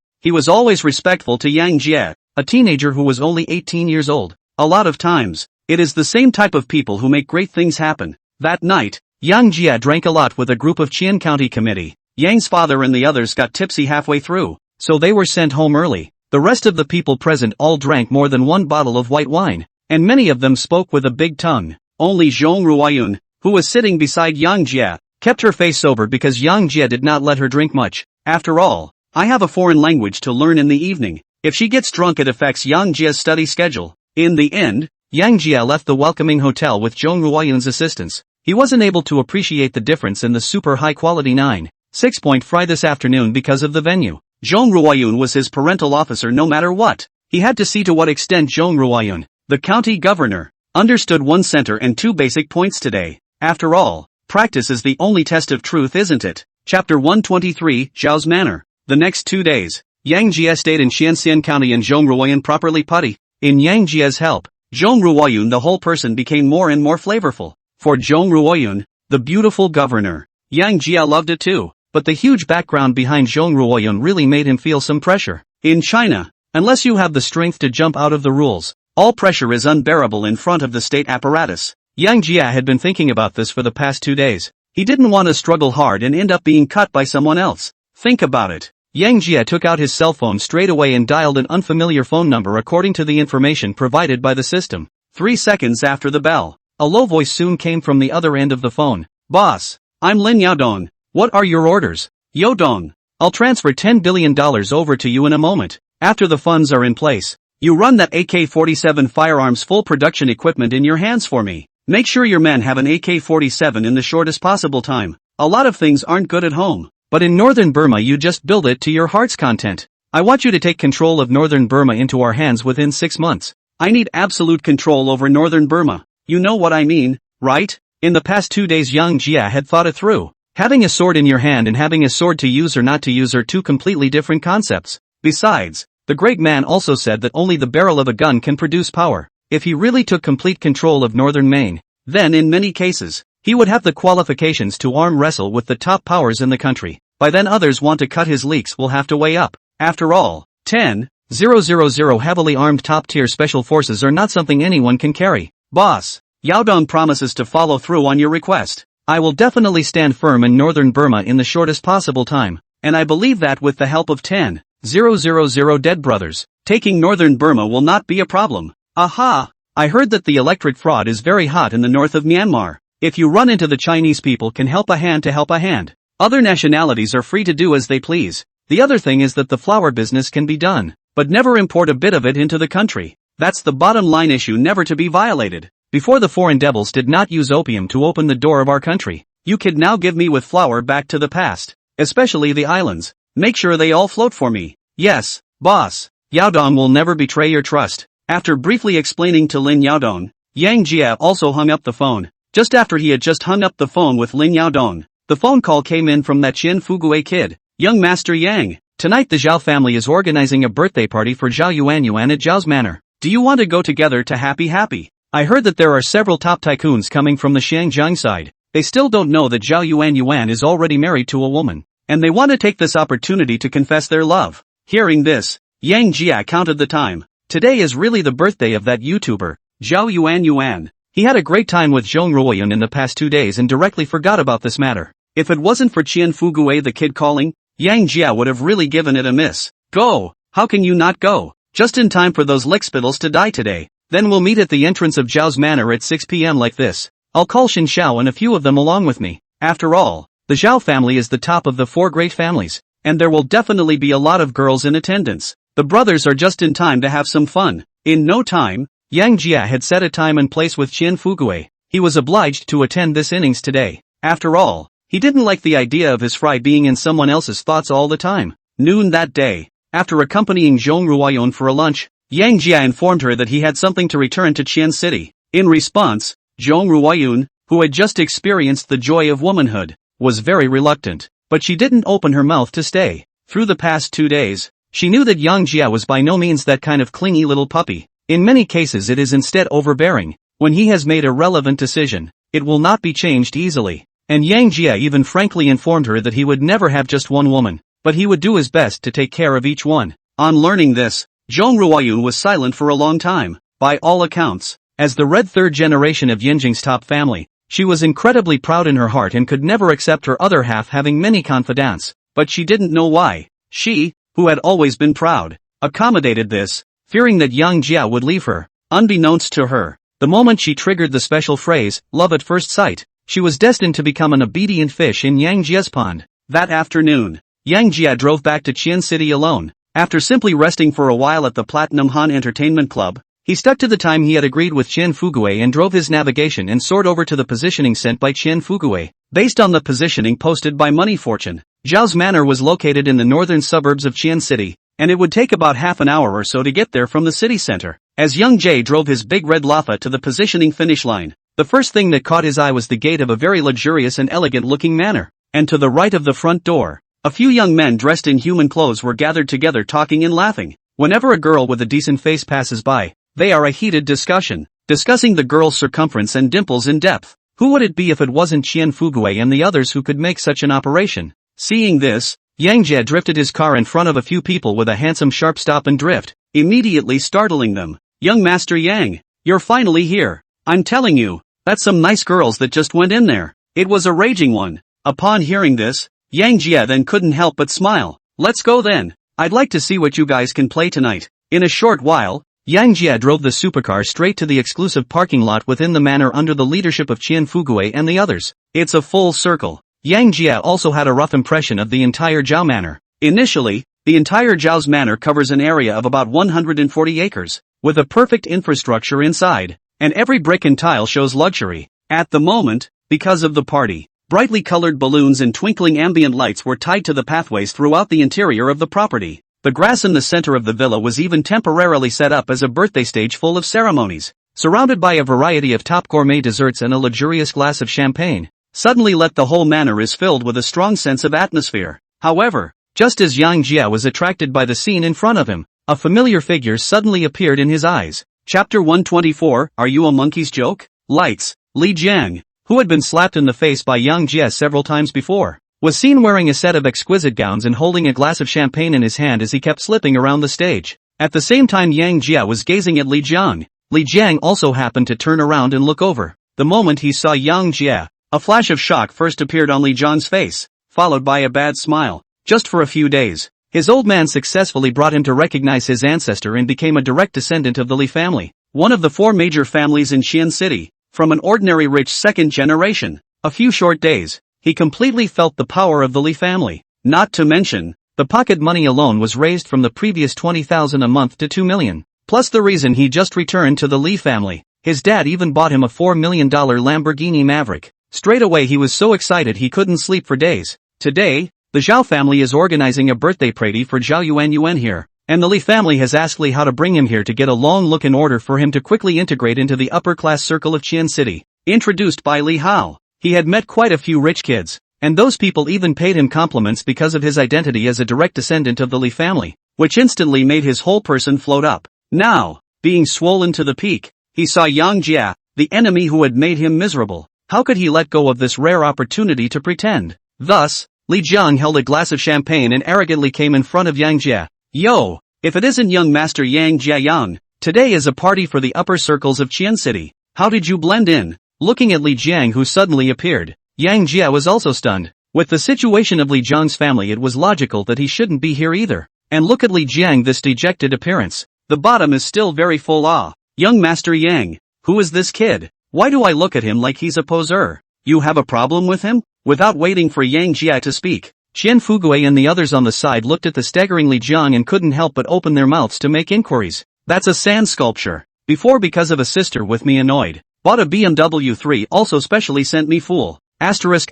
always respectful to Yang Jie, a teenager who was only 18 years old. A lot of times, it is the same type of people who make great things happen. That night, Yang Jie drank a lot with a group of Qian County committee. Yang's father and the others got tipsy halfway through, so they were sent home early. The rest of the people present all drank more than one bottle of white wine, and many of them spoke with a big tongue. Only Zhong Ruoyun, who was sitting beside Yang Jie, kept her face sober because Yang Jie did not let her drink much. After all, I have a foreign language to learn in the evening. If she gets drunk it affects Yang Jie's study schedule. In the end, Yang Jie left the welcoming hotel with Zhong Ruoyun's assistance. He wasn't able to appreciate the difference in the super high-quality 9.6 fry this afternoon because of the venue. Zhong Ruoyun was his parental officer no matter what. He had to see to what extent Zhong Ruoyun, the county governor, understood one center and two basic points today. After all, practice is the only test of truth, isn't it? Chapter 123, Zhao's Manor. The next 2 days, Yang Jie stayed in Xianxian County and Zhong Ruoyun properly putty. In Yang Jie's help, Zhong Ruoyun the whole person became more and more flavorful. For Zhong Ruoyun, the beautiful governor, Yang Jie loved it too, but the huge background behind Zhong Ruoyun really made him feel some pressure. In China, unless you have the strength to jump out of the rules, all pressure is unbearable in front of the state apparatus. Yang Jie had been thinking about this for the past 2 days. He didn't want to struggle hard and end up being cut by someone else. Think about it. Yang Jie took out his cell phone straight away and dialed an unfamiliar phone number according to the information provided by the system. 3 seconds after the bell, a low voice soon came from the other end of the phone. Boss, I'm Lin Yaodong. What are your orders? Yaodong, I'll transfer $10 billion over to you in a moment. After the funds are in place, you run that AK-47 firearms full production equipment in your hands for me. Make sure your men have an AK-47 in the shortest possible time. A lot of things aren't good at home, but in northern Burma you just build it to your heart's content. I want you to take control of northern Burma into our hands within 6 months. I need absolute control over northern Burma. You know what I mean, right? In the past 2 days Yang Jie had thought it through. Having a sword in your hand and having a sword to use or not to use are two completely different concepts. Besides, the great man also said that only the barrel of a gun can produce power. If he really took complete control of northern Maine, then in many cases, he would have the qualifications to arm wrestle with the top powers in the country. By then others want to cut his leaks will have to weigh up. After all, 10,000 heavily armed top-tier special forces are not something anyone can carry. Boss, Yaodong promises to follow through on your request. I will definitely stand firm in northern Burma in the shortest possible time, and I believe that with the help of 10,000 dead brothers, taking northern Burma will not be a problem. Aha! I heard that the electric fraud is very hot in the north of Myanmar. If you run into the Chinese people can help a hand to help a hand. Other nationalities are free to do as they please. The other thing is that the flower business can be done, but never import a bit of it into the country. That's the bottom line issue, never to be violated. Before the foreign devils did not use opium to open the door of our country. You could now give me with flour back to the past, especially the islands. Make sure they all float for me. Yes, boss. Yaodong will never betray your trust. After briefly explaining to Lin Yaodong, Yang Jie also hung up the phone. Just after he had just hung up the phone with Lin Yaodong, the phone call came in from that Qian Fugue kid. Young Master Yang, tonight the Zhao family is organizing a birthday party for Zhao Yuan at Zhao's manor. Do you want to go together to happy? I heard that there are several top tycoons coming from the Xiangjiang side. They still don't know that Zhao Yuan is already married to a woman, and they want to take this opportunity to confess their love. Hearing this, Yang Jie counted the time. Today is really the birthday of that YouTuber, Zhao Yuan. He had a great time with Zhong Ruoyun in the past 2 days and directly forgot about this matter. If it wasn't for Qian Fugue the kid calling, Yang Jie would have really given it a miss. Go! How can you not go? Just in time for those lickspittles to die today. Then we'll meet at the entrance of Zhao's manor at 6 p.m. like this. I'll call Xin Xiao and a few of them along with me. After all, the Zhao family is the top of the 4 great families, and there will definitely be a lot of girls in attendance. The brothers are just in time to have some fun. In no time, Yang Jie had set a time and place with Qian Fugue. He was obliged to attend this innings today. After all, he didn't like the idea of his fry being in someone else's thoughts all the time. noon that day. After accompanying Zhong Ruoyun for a lunch, Yang Jia informed her that he had something to return to Qian City. In response, Zhong Ruoyun, who had just experienced the joy of womanhood, was very reluctant, but she didn't open her mouth to stay. Through the past 2 days, she knew that Yang Jia was by no means that kind of clingy little puppy. In many cases it is instead overbearing. When he has made a relevant decision, it will not be changed easily. And Yang Jia even frankly informed her that he would never have just one woman, but he would do his best to take care of each one. On learning this, Zhong Ruoyun was silent for a long time. By all accounts, as the red third generation of Yanjing's top family, she was incredibly proud in her heart and could never accept her other half having many confidants, but she didn't know why. She, who had always been proud, accommodated this, fearing that Yang Jia would leave her. Unbeknownst to her, the moment she triggered the special phrase, love at first sight, she was destined to become an obedient fish in Yang Jia's pond. That afternoon, Yang Jia drove back to Qian City alone. After simply resting for a while at the Platinum Han Entertainment Club, he stuck to the time he had agreed with Qian Fugue and drove his navigation and soared over to the positioning sent by Qian Fugue. Based on the positioning posted by Money Fortune, Zhao's manor was located in the northern suburbs of Qian City, and it would take about half an hour or so to get there from the city center. As Young Jae drove his big red Laffa to the positioning finish line, the first thing that caught his eye was the gate of a very luxurious and elegant-looking manor, and to the right of the front door, a few young men dressed in human clothes were gathered together talking and laughing. Whenever a girl with a decent face passes by, they are a heated discussion, discussing the girl's circumference and dimples in depth. Who would it be if it wasn't Qian Fugue and the others who could make such an operation? Seeing this, Yang Jia drifted his car in front of a few people with a handsome sharp stop and drift, immediately startling them. Young Master Yang, you're finally here. I'm telling you, that's some nice girls that just went in there. It was a raging one. Upon hearing this, Yang Jia then couldn't help but smile. Let's go then. I'd like to see what you guys can play tonight. In a short while, Yang Jia drove the supercar straight to the exclusive parking lot within the manor under the leadership of Qian Fugue and the others. It's a full circle. Yang Jia also had a rough impression of the entire Zhao manor. Initially, the entire Zhao's manor covers an area of about 140 acres, with a perfect infrastructure inside, and every brick and tile shows luxury. At the moment, because of the party, brightly colored balloons and twinkling ambient lights were tied to the pathways throughout the interior of the property. The grass in the center of the villa was even temporarily set up as a birthday stage full of ceremonies, surrounded by a variety of top gourmet desserts and a luxurious glass of champagne. Suddenly the whole manor is filled with a strong sense of atmosphere. However, just as Yang Jia was attracted by the scene in front of him, a familiar figure suddenly appeared in his eyes. Chapter 124, Are You a Monkey's Joke? Lights. Li Jiang, who had been slapped in the face by Yang Jia several times before, was seen wearing a set of exquisite gowns and holding a glass of champagne in his hand as he kept slipping around the stage. At the same time Yang Jia was gazing at Li Jiang. Li Jiang also happened to turn around and look over. The moment he saw Yang Jia, a flash of shock first appeared on Li Jiang's face, followed by a bad smile. Just for a few days, his old man successfully brought him to recognize his ancestor and became a direct descendant of the Li family, one of the 4 major families in Qian City, from an ordinary rich second generation. A few short days, he completely felt the power of the Li family. Not to mention, the pocket money alone was raised from the previous 20,000 a month to 2 million. Plus the reason he just returned to the Li family, his dad even bought him a $4 million Lamborghini Maverick. Straight away he was so excited he couldn't sleep for days. Today, the Zhao family is organizing a birthday party for Zhao Yuan here, and the Li family has asked Li how to bring him here to get a long look in order for him to quickly integrate into the upper-class circle of Qian City. Introduced by Li Hao, he had met quite a few rich kids, and those people even paid him compliments because of his identity as a direct descendant of the Li family, which instantly made his whole person float up. Now, being swollen to the peak, he saw Yang Jia, the enemy who had made him miserable. How could he let go of this rare opportunity to pretend? Thus, Li Jiang held a glass of champagne and arrogantly came in front of Yang Jia. Yo, if it isn't young Master Yang Jia Yang, today is a party for the upper circles of Qian City. How did you blend in? Looking at Li Jiang who suddenly appeared, Yang Jia was also stunned. With the situation of Li Jiang's family it was logical that he shouldn't be here either. And look at Li Jiang, this dejected appearance. The bottom is still very full. Young Master Yang, who is this kid? Why do I look at him like he's a poser? You have a problem with him? Without waiting for Yang Jia to speak, Qian Fugue and the others on the side looked at the staggering Li Jiang and couldn't help but open their mouths to make inquiries. That's a sand sculpture. Before, because of a sister with me annoyed, bought a BMW 3, also specially sent me fool. Asterisk.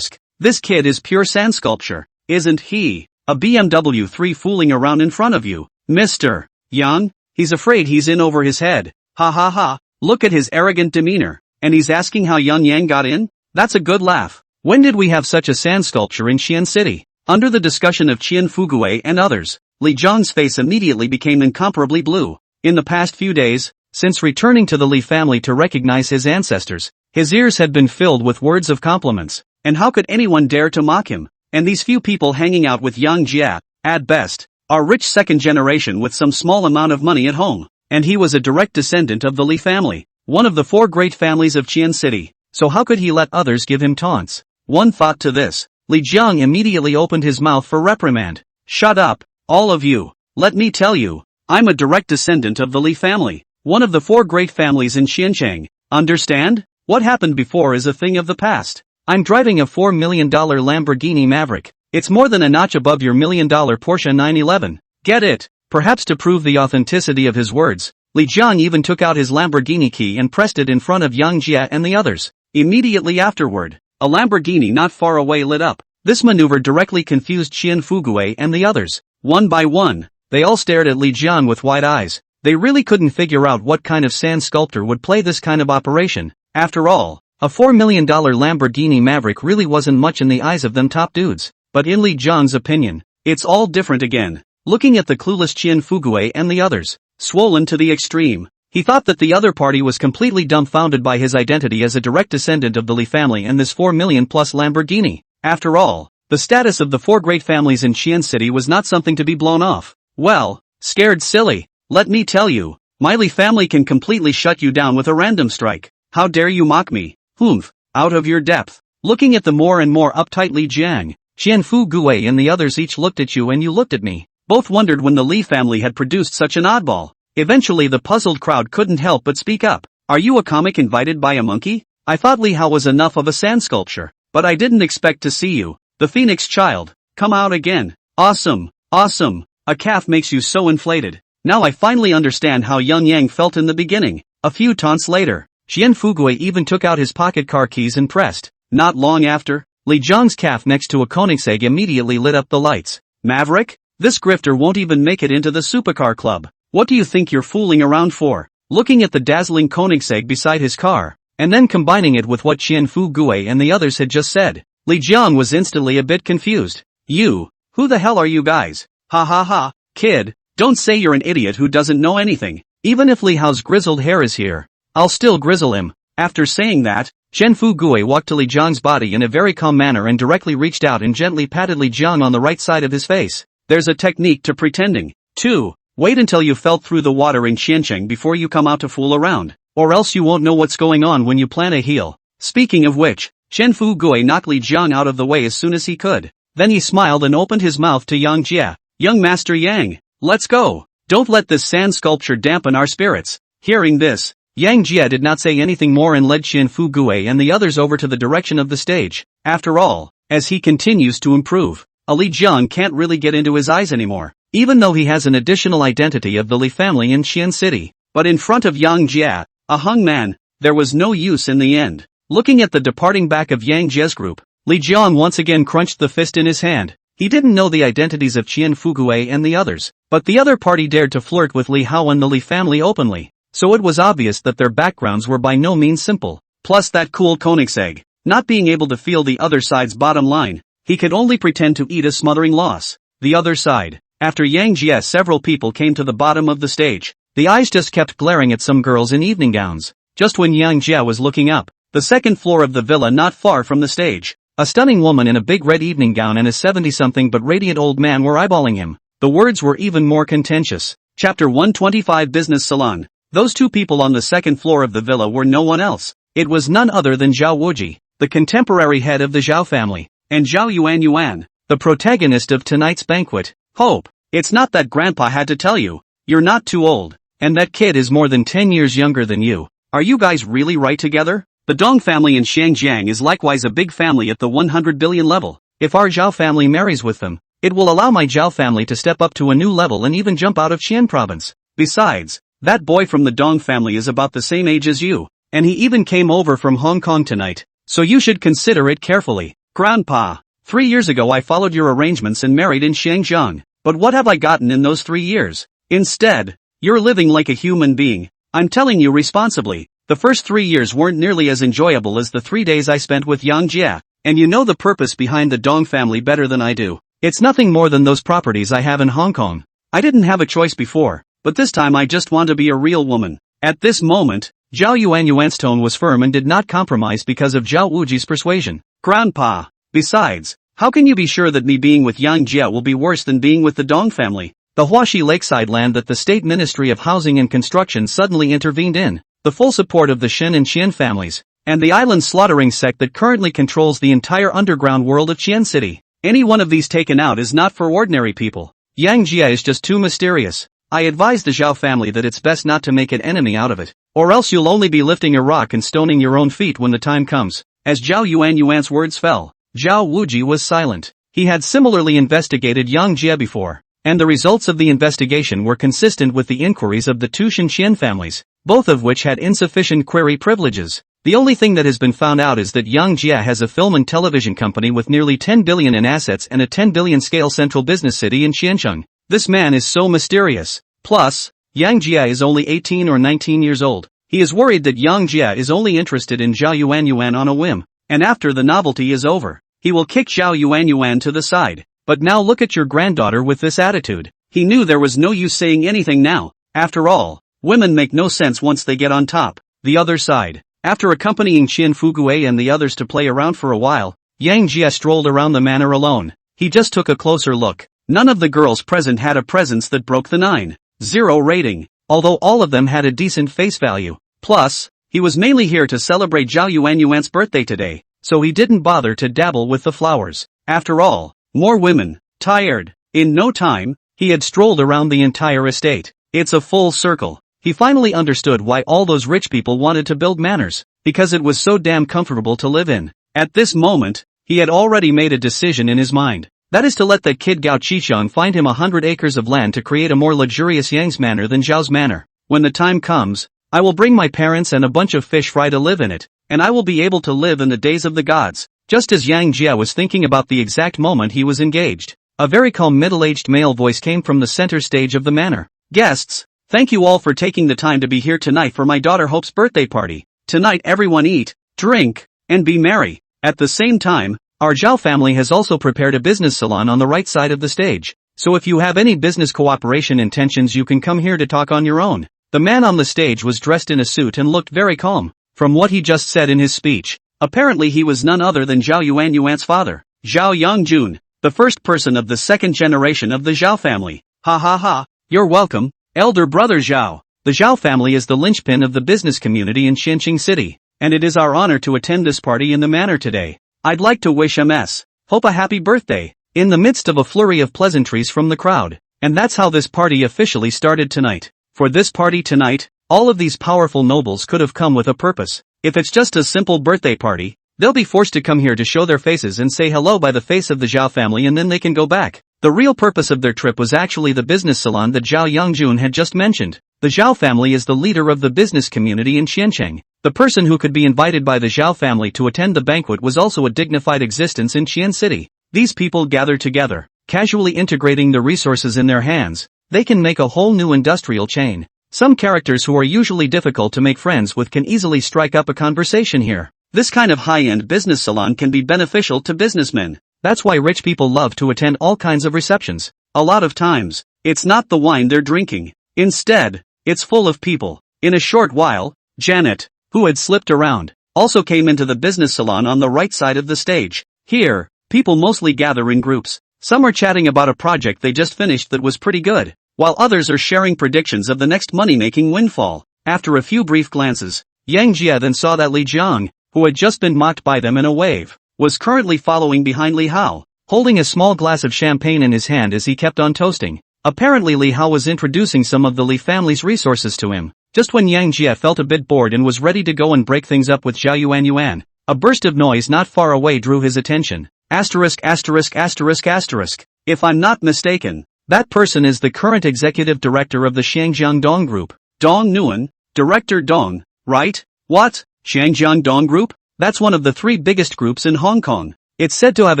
This kid is pure sand sculpture, isn't he? A BMW 3 fooling around in front of you. Mr. Yang? He's afraid he's in over his head. Ha ha ha, look at his arrogant demeanor. And he's asking how Young Yang got in? That's a good laugh. When did we have such a sand sculpture in Xian City? Under the discussion of Qian Fugui and others, Li Jiang's face immediately became incomparably blue. In the past few days, since returning to the Li family to recognize his ancestors, his ears had been filled with words of compliments. And how could anyone dare to mock him? And these few people hanging out with Yang Jia, at best, are rich second generation with some small amount of money at home. And he was a direct descendant of the Li family, one of the 4 great families of Qian City. So how could he let others give him taunts? One thought to this, Li Jiang immediately opened his mouth for reprimand. Shut up, all of you. Let me tell you, I'm a direct descendant of the Li family, one of the 4 great families in Xiancheng. Understand? What happened before is a thing of the past. I'm driving a $4 million Lamborghini Maverick. It's more than a notch above your $1 million Porsche 911. Get it? Perhaps to prove the authenticity of his words, Li Jiang even took out his Lamborghini key and pressed it in front of Yang Jia and the others. Immediately afterward, a Lamborghini not far away lit up. This maneuver directly confused Qian Fugui and the others. One by one, they all stared at Li Jiang with wide eyes. They really couldn't figure out what kind of sand sculptor would play this kind of operation. After all, a $4 million Lamborghini Maverick really wasn't much in the eyes of them top dudes. But in Li Jiang's opinion, it's all different again. Looking at the clueless Qian Fugui and the others, swollen to the extreme, he thought that the other party was completely dumbfounded by his identity as a direct descendant of the Li family and this 4 million plus Lamborghini. After all, the status of the 4 great families in Xian City was not something to be blown off. Well, scared silly. Let me tell you, my Li family can completely shut you down with a random strike. How dare you mock me? Humph, out of your depth. Looking at the more and more uptight Li Jiang, Qian Fugui and the others each looked at you and you looked at me. Both wondered when the Li family had produced such an oddball. Eventually the puzzled crowd couldn't help but speak up. Are you a comic invited by a monkey? I thought Li Hao was enough of a sand sculpture, but I didn't expect to see you, the Phoenix child, come out again. Awesome, awesome, a calf makes you so inflated. Now I finally understand how Young Yang felt in the beginning. A few taunts later, Qian Fugui even took out his pocket car keys and pressed. Not long after, Li Jiang's calf next to a Koenigsegg immediately lit up the lights. Maverick? This grifter won't even make it into the supercar club. What do you think you're fooling around for? Looking at the dazzling Koenigsegg beside his car, and then combining it with what Qian Fugui and the others had just said, Li Jiang was instantly a bit confused. You, who the hell are you guys? Ha ha ha, kid, don't say you're an idiot who doesn't know anything. Even if Li Hao's grizzled hair is here, I'll still grizzle him. After saying that, Qian Fugui walked to Li Jiang's body in a very calm manner and directly reached out and gently patted Li Jiang on the right side of his face. There's a technique to pretending. 2. Wait until you felt through the water in Xiancheng before you come out to fool around, or else you won't know what's going on when you plan a heel. Speaking of which, Qian Fugui knocked Li Jiang out of the way as soon as he could. Then he smiled and opened his mouth to Yang Jia. Young Master Yang, let's go. Don't let this sand sculpture dampen our spirits. Hearing this, Yang Jia did not say anything more and led Qian Fugui and the others over to the direction of the stage. After all, as he continues to improve, Li Jiang can't really get into his eyes anymore, even though he has an additional identity of the Li family in Xian City. But in front of Yang Jia, a hung man, there was no use in the end. Looking at the departing back of Yang Jia's group, Li Jiang once again crunched the fist in his hand. He didn't know the identities of Qian Fugui and the others, but the other party dared to flirt with Li Hao and the Li family openly, so it was obvious that their backgrounds were by no means simple. Plus that cool Koenigsegg, not being able to feel the other side's bottom line, he could only pretend to eat a smothering loss. The other side. After Yang Jia, several people came to the bottom of the stage. The eyes just kept glaring at some girls in evening gowns. Just when Yang Jia was looking up, the second floor of the villa not far from the stage, a stunning woman in a big red evening gown and a 70-something but radiant old man were eyeballing him. The words were even more contentious. Chapter 125 Business Salon. Those two people on the second floor of the villa were no one else. It was none other than Zhao Wuji, the contemporary head of the Zhao family, and Zhao Yuan, the protagonist of tonight's banquet. Hope, it's not that Grandpa had to tell you. You're not too old, and that kid is more than 10 years younger than you. Are you guys really right together? The Dong family in Shangjiang is likewise a big family at the 100 billion level. If our Zhao family marries with them, it will allow my Zhao family to step up to a new level and even jump out of Xian province. Besides, that boy from the Dong family is about the same age as you, and he even came over from Hong Kong tonight, so you should consider it carefully. Grandpa, 3 years ago I followed your arrangements and married in Shenzhen. But what have I gotten in those 3 years? Instead, you're living like a human being. I'm telling you responsibly, the first 3 years weren't nearly as enjoyable as the 3 days I spent with Yang Jie, and you know the purpose behind the Dong family better than I do. It's nothing more than those properties I have in Hong Kong. I didn't have a choice before, but this time I just want to be a real woman. At this moment, Zhao Yuanyuan's tone was firm and did not compromise because of Zhao Wuji's persuasion. Grandpa, besides, how can you be sure that me being with Yang Jie will be worse than being with the Dong family? The Huaxi lakeside land that the State Ministry of Housing and Construction suddenly intervened in, the full support of the Shen and Qian families, and the island slaughtering sect that currently controls the entire underground world of Qian City. Any one of these taken out is not for ordinary people. Yang Jie is just too mysterious. I advise the Zhao family that it's best not to make an enemy out of it, or else you'll only be lifting a rock and stoning your own feet when the time comes. As Zhao Yuanyuan's words fell, Zhao Wuji was silent. He had similarly investigated Yang Jie before, and the results of the investigation were consistent with the inquiries of the two Shenqian families, both of which had insufficient query privileges. The only thing that has been found out is that Yang Jie has a film and television company with nearly 10 billion in assets and a 10 billion scale central business city in Xiancheng. This man is so mysterious. Plus, Yang Jie is only 18 or 19 years old. He is worried that Yang Jie is only interested in Zhao Yuanyuan on a whim, and after the novelty is over, he will kick Zhao Yuanyuan to the side. But now look at your granddaughter with this attitude. He knew there was no use saying anything now. After all, women make no sense once they get on top. The other side. After accompanying Qian Fugue and the others to play around for a while, Yang Jie strolled around the manor alone. He just took a closer look. None of the girls present had a presence that broke the 9.0 rating, although all of them had a decent face value. Plus, he was mainly here to celebrate Zhao Yuanyuan's birthday today, so he didn't bother to dabble with the flowers. After all, more women. Tired. In no time, he had strolled around the entire estate. It's a full circle. He finally understood why all those rich people wanted to build manors, because it was so damn comfortable to live in. At this moment, he had already made a decision in his mind. That is to let that kid Gao Qixiang find him 100 acres of land to create a more luxurious Yang's manor than Zhao's manor. When the time comes, I will bring my parents and a bunch of fish fry to live in it, and I will be able to live in the days of the gods. Just as Yang Jie was thinking about the exact moment he was engaged, a very calm middle-aged male voice came from the center stage of the manor. Guests, thank you all for taking the time to be here tonight for my daughter Hope's birthday party. Tonight everyone eat, drink, and be merry. At the same time, our Zhao family has also prepared a business salon on the right side of the stage, so if you have any business cooperation intentions you can come here to talk on your own. The man on the stage was dressed in a suit and looked very calm. From what he just said in his speech, apparently he was none other than Zhao Yuanyuan's father, Zhao Yangjun, the first person of the second generation of the Zhao family. Ha ha ha, you're welcome, elder brother Zhao. The Zhao family is the linchpin of the business community in Xianqing City, and it is our honor to attend this party in the manor today. I'd like to wish Ms. Hope a happy birthday, in the midst of a flurry of pleasantries from the crowd. And that's how this party officially started tonight. For this party tonight, all of these powerful nobles could have come with a purpose. If it's just a simple birthday party, they'll be forced to come here to show their faces and say hello by the face of the Zhao family and then they can go back. The real purpose of their trip was actually the business salon that Zhao Yangjun had just mentioned. The Zhao family is the leader of the business community in Xiancheng. The person who could be invited by the Zhao family to attend the banquet was also a dignified existence in Qian City. These people gathered together, casually integrating the resources in their hands. They can make a whole new industrial chain. Some characters who are usually difficult to make friends with can easily strike up a conversation here. This kind of high-end business salon can be beneficial to businessmen. That's why rich people love to attend all kinds of receptions. A lot of times, it's not the wine they're drinking. Instead, it's full of people. In a short while, Janet, who had slipped around, also came into the business salon on the right side of the stage. Here, people mostly gather in groups. Some are chatting about a project they just finished that was pretty good, while others are sharing predictions of the next money-making windfall. After a few brief glances, Yang Jie then saw that Li Jiang, who had just been mocked by them in a wave, was currently following behind Li Hao, holding a small glass of champagne in his hand as he kept on toasting. Apparently Li Hao was introducing some of the Li family's resources to him. Just when Yang Jie felt a bit bored and was ready to go and break things up with Zhao Yuanyuan, a burst of noise not far away drew his attention. Asterisk asterisk asterisk asterisk. If I'm not mistaken, that person is the current executive director of the Shangjiang Dong Group. Dong Nguyen, Director Dong, right? What? Shangjiang Dong Group? That's one of the 3 biggest groups in Hong Kong. It's said to have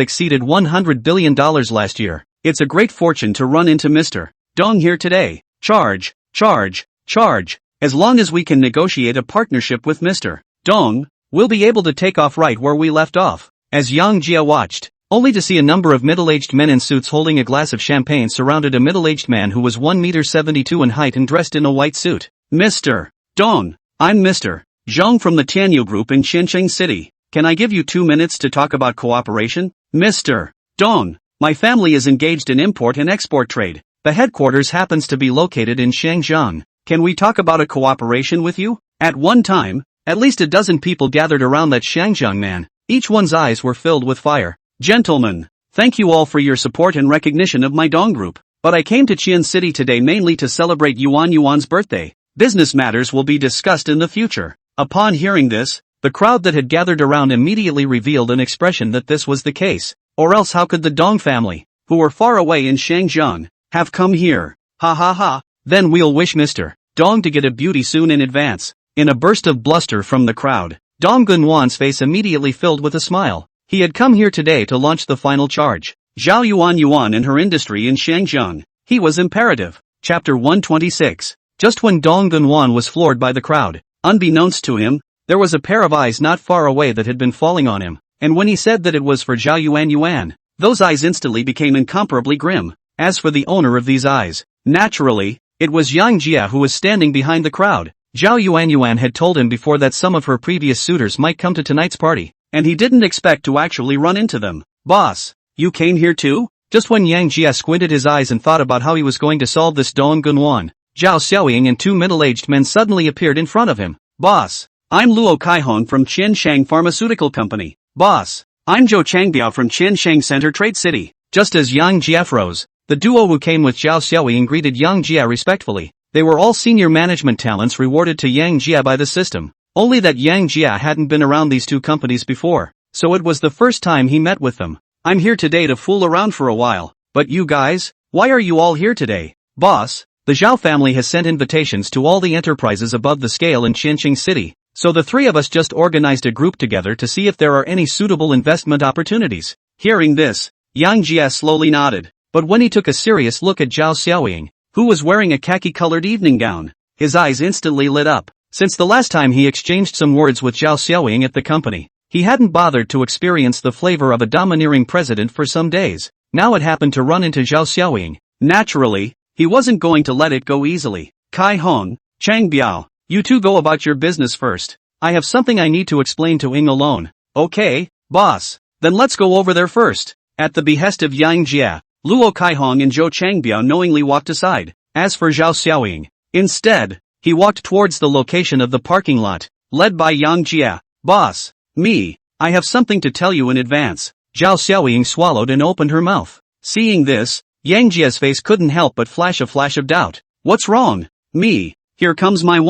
exceeded $100 billion last year. It's a great fortune to run into Mr. Dong here today. Charge, charge, charge. As long as we can negotiate a partnership with Mr. Dong, we'll be able to take off right where we left off. As Yang Jia watched, only to see a number of middle-aged men in suits holding a glass of champagne surrounded a middle-aged man who was 1.72 m in height and dressed in a white suit. Mr. Dong, I'm Mr. Zhang from the Tianyu Group in Shenzhen City. Can I give you 2 minutes to talk about cooperation? Mr. Dong, my family is engaged in import and export trade. The headquarters happens to be located in Shenzhen. Can we talk about a cooperation with you? At one time, at least a dozen people gathered around that Shenzhen man. Each one's eyes were filled with fire. Gentlemen, thank you all for your support and recognition of my Dong Group. But I came to Qian City today mainly to celebrate Yuan's birthday. Business matters will be discussed in the future. Upon hearing this, the crowd that had gathered around immediately revealed an expression that this was the case. Or else how could the Dong family, who were far away in Shenzhen, have come here? Ha ha ha. Then we'll wish Mr. Dong to get a beauty soon in advance. In a burst of bluster from the crowd, Dong Gunwan's face immediately filled with a smile. He had come here today to launch the final charge. Zhao Yuan and her industry in Shenzhen. He was imperative. Chapter 126. Just when Dong Gunwan was floored by the crowd, unbeknownst to him, there was a pair of eyes not far away that had been falling on him, and when he said that it was for Zhao Yuan, those eyes instantly became incomparably grim. As for the owner of these eyes, naturally, it was Yang Jia who was standing behind the crowd. Zhao Yuan had told him before that some of her previous suitors might come to tonight's party, and he didn't expect to actually run into them. Boss, you came here too? Just when Yang Jia squinted his eyes and thought about how he was going to solve this Dong Gunwan, Zhao Xiaoying and 2 middle-aged men suddenly appeared in front of him. Boss, I'm Luo Kaihong from Qianshang Pharmaceutical Company. Boss, I'm Zhou Changbiao from Qianshang Center Trade City. Just as Yang Jia froze, the duo who came with Zhao Xiaoying greeted Yang Jia respectfully. They were all senior management talents rewarded to Yang Jia by the system. Only that Yang Jia hadn't been around these two companies before, so it was the first time he met with them. I'm here today to fool around for a while, but you guys, why are you all here today? Boss, the Zhao family has sent invitations to all the enterprises above the scale in Shenzhen City, so the three of us just organized a group together to see if there are any suitable investment opportunities. Hearing this, Yang Jia slowly nodded, but when he took a serious look at Zhao Xiaoying, who was wearing a khaki-colored evening gown, his eyes instantly lit up. Since the last time he exchanged some words with Zhao Xiaoying at the company, he hadn't bothered to experience the flavor of a domineering president for some days. Now it happened to run into Zhao Xiaoying. Naturally, he wasn't going to let it go easily. Kai Hong, Chang Biao, you two go about your business first. I have something I need to explain to Ying alone. Okay, boss, then let's go over there first. At the behest of Yang Jia, Luo Kaihong and Zhou Changbiao knowingly walked aside. As for Zhao Xiaoying, instead, he walked towards the location of the parking lot, led by Yang Jia. Boss, I have something to tell you in advance. Zhao Xiaoying swallowed and opened her mouth. Seeing this, Yang Jia's face couldn't help but flash a flash of doubt. What's wrong? Here comes my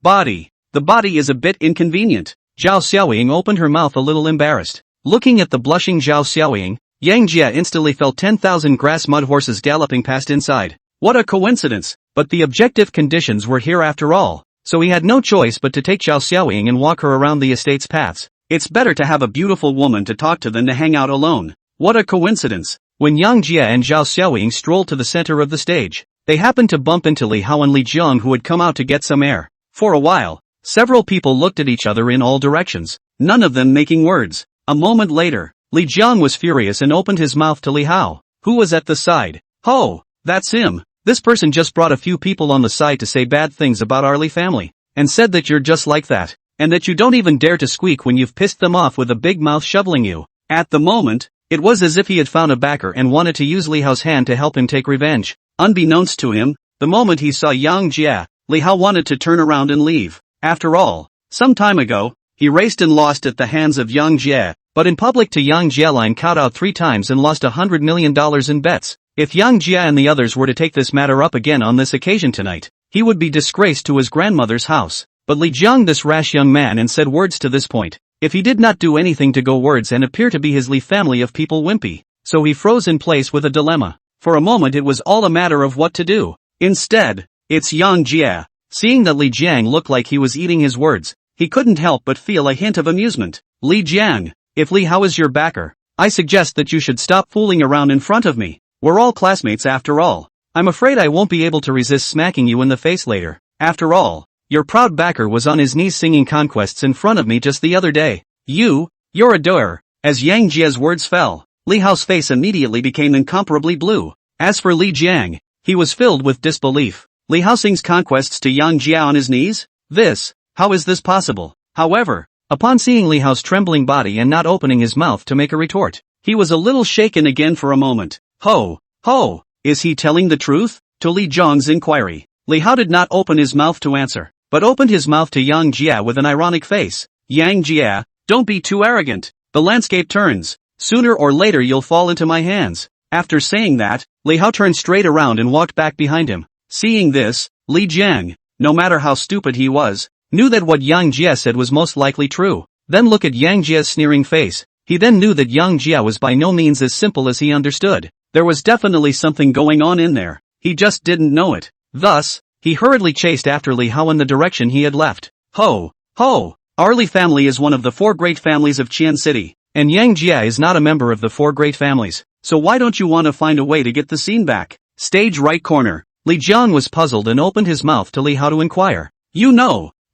body. The body is a bit inconvenient. Zhao Xiaoying opened her mouth a little embarrassed. Looking at the blushing Zhao Xiaoying, Yang Jia instantly felt 10,000 grass mud horses galloping past inside. What a coincidence, but the objective conditions were here after all, so he had no choice but to take Zhao Xiaoying and walk her around the estate's paths. It's better to have a beautiful woman to talk to than to hang out alone. What a coincidence. When Yang Jia and Zhao Xiaoying strolled to the center of the stage, they happened to bump into Li Hao and Li Jiang, who had come out to get some air. For a while, several people looked at each other in all directions, none of them making words. A moment later, Li Jiang was furious and opened his mouth to Li Hao, who was at the side. Oh, that's him. This person just brought a few people on the side to say bad things about our Li family, and said that you're just like that, and that you don't even dare to squeak when you've pissed them off with a big mouth shoveling you. At the moment, it was as if he had found a backer and wanted to use Li Hao's hand to help him take revenge. Unbeknownst to him, the moment he saw Yang Jia, Li Hao wanted to turn around and leave. After all, some time ago, he raced and lost at the hands of Yang Jia, but in public to Yang Jialine caught out 3 times and lost $100 million in bets. If Yang Jia and the others were to take this matter up again on this occasion tonight, he would be disgraced to his grandmother's house. But Li Jiang, this rash young man, and said words to this point. If he did not do anything to go words and appear to be his Li family of people wimpy, so he froze in place with a dilemma. For a moment it was all a matter of what to do. Instead, it's Yang Jia. Seeing that Li Jiang looked like he was eating his words, he couldn't help but feel a hint of amusement. Li Jiang, if Li Hao is your backer, I suggest that you should stop fooling around in front of me. We're all classmates after all. I'm afraid I won't be able to resist smacking you in the face later. After all, your proud backer was on his knees singing conquests in front of me just the other day. You're a doer." As Yang Jie's words fell, Li Hao's face immediately became incomparably blue. As for Li Jiang, he was filled with disbelief. Li Hao sings conquests to Yang Jie on his knees? How is this possible? However, upon seeing Li Hao's trembling body and not opening his mouth to make a retort, he was a little shaken again for a moment. Ho! Is he telling the truth? To Li Jiang's inquiry, Li Hao did not open his mouth to answer, but opened his mouth to Yang Jie with an ironic face. Yang Jie, don't be too arrogant. The landscape turns. Sooner or later you'll fall into my hands. After saying that, Li Hao turned straight around and walked back behind him. Seeing this, Li Jiang, no matter how stupid he was, knew that what Yang Jie said was most likely true. Then look at Yang Jie's sneering face. He then knew that Yang Jie was by no means as simple as he understood. There was definitely something going on in there. He just didn't know it. Thus, he hurriedly chased after Li Hao in the direction he had left. Ho! Our Li family is one of the 4 great families of Qian City, and Yang Jie is not a member of the 4 great families, so why don't you want to find a way to get the scene back? Stage right corner. Li Jiang was puzzled and opened his mouth to Li Hao to inquire.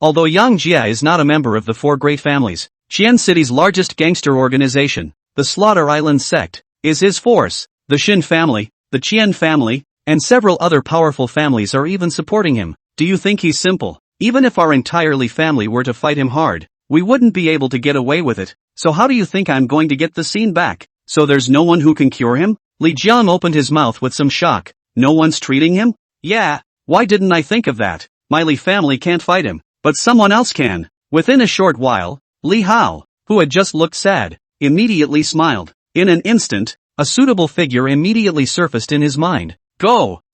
Although Yang Jie is not a member of the 4 great families, Qian City's largest gangster organization, the Slaughter Island sect, is his force. The Xin family, the Qian family, and several other powerful families are even supporting him. Do you think he's simple? Even if our entire Li family were to fight him hard, we wouldn't be able to get away with it. So how do you think I'm going to get the scene back? So there's no one who can cure him? Li Jiang opened his mouth with some shock. No one's treating him? Yeah, why didn't I think of that? My Li family can't fight him, but someone else can. Within a short while, Li Hao, who had just looked sad, immediately smiled. In an instant, a suitable figure immediately surfaced in his mind.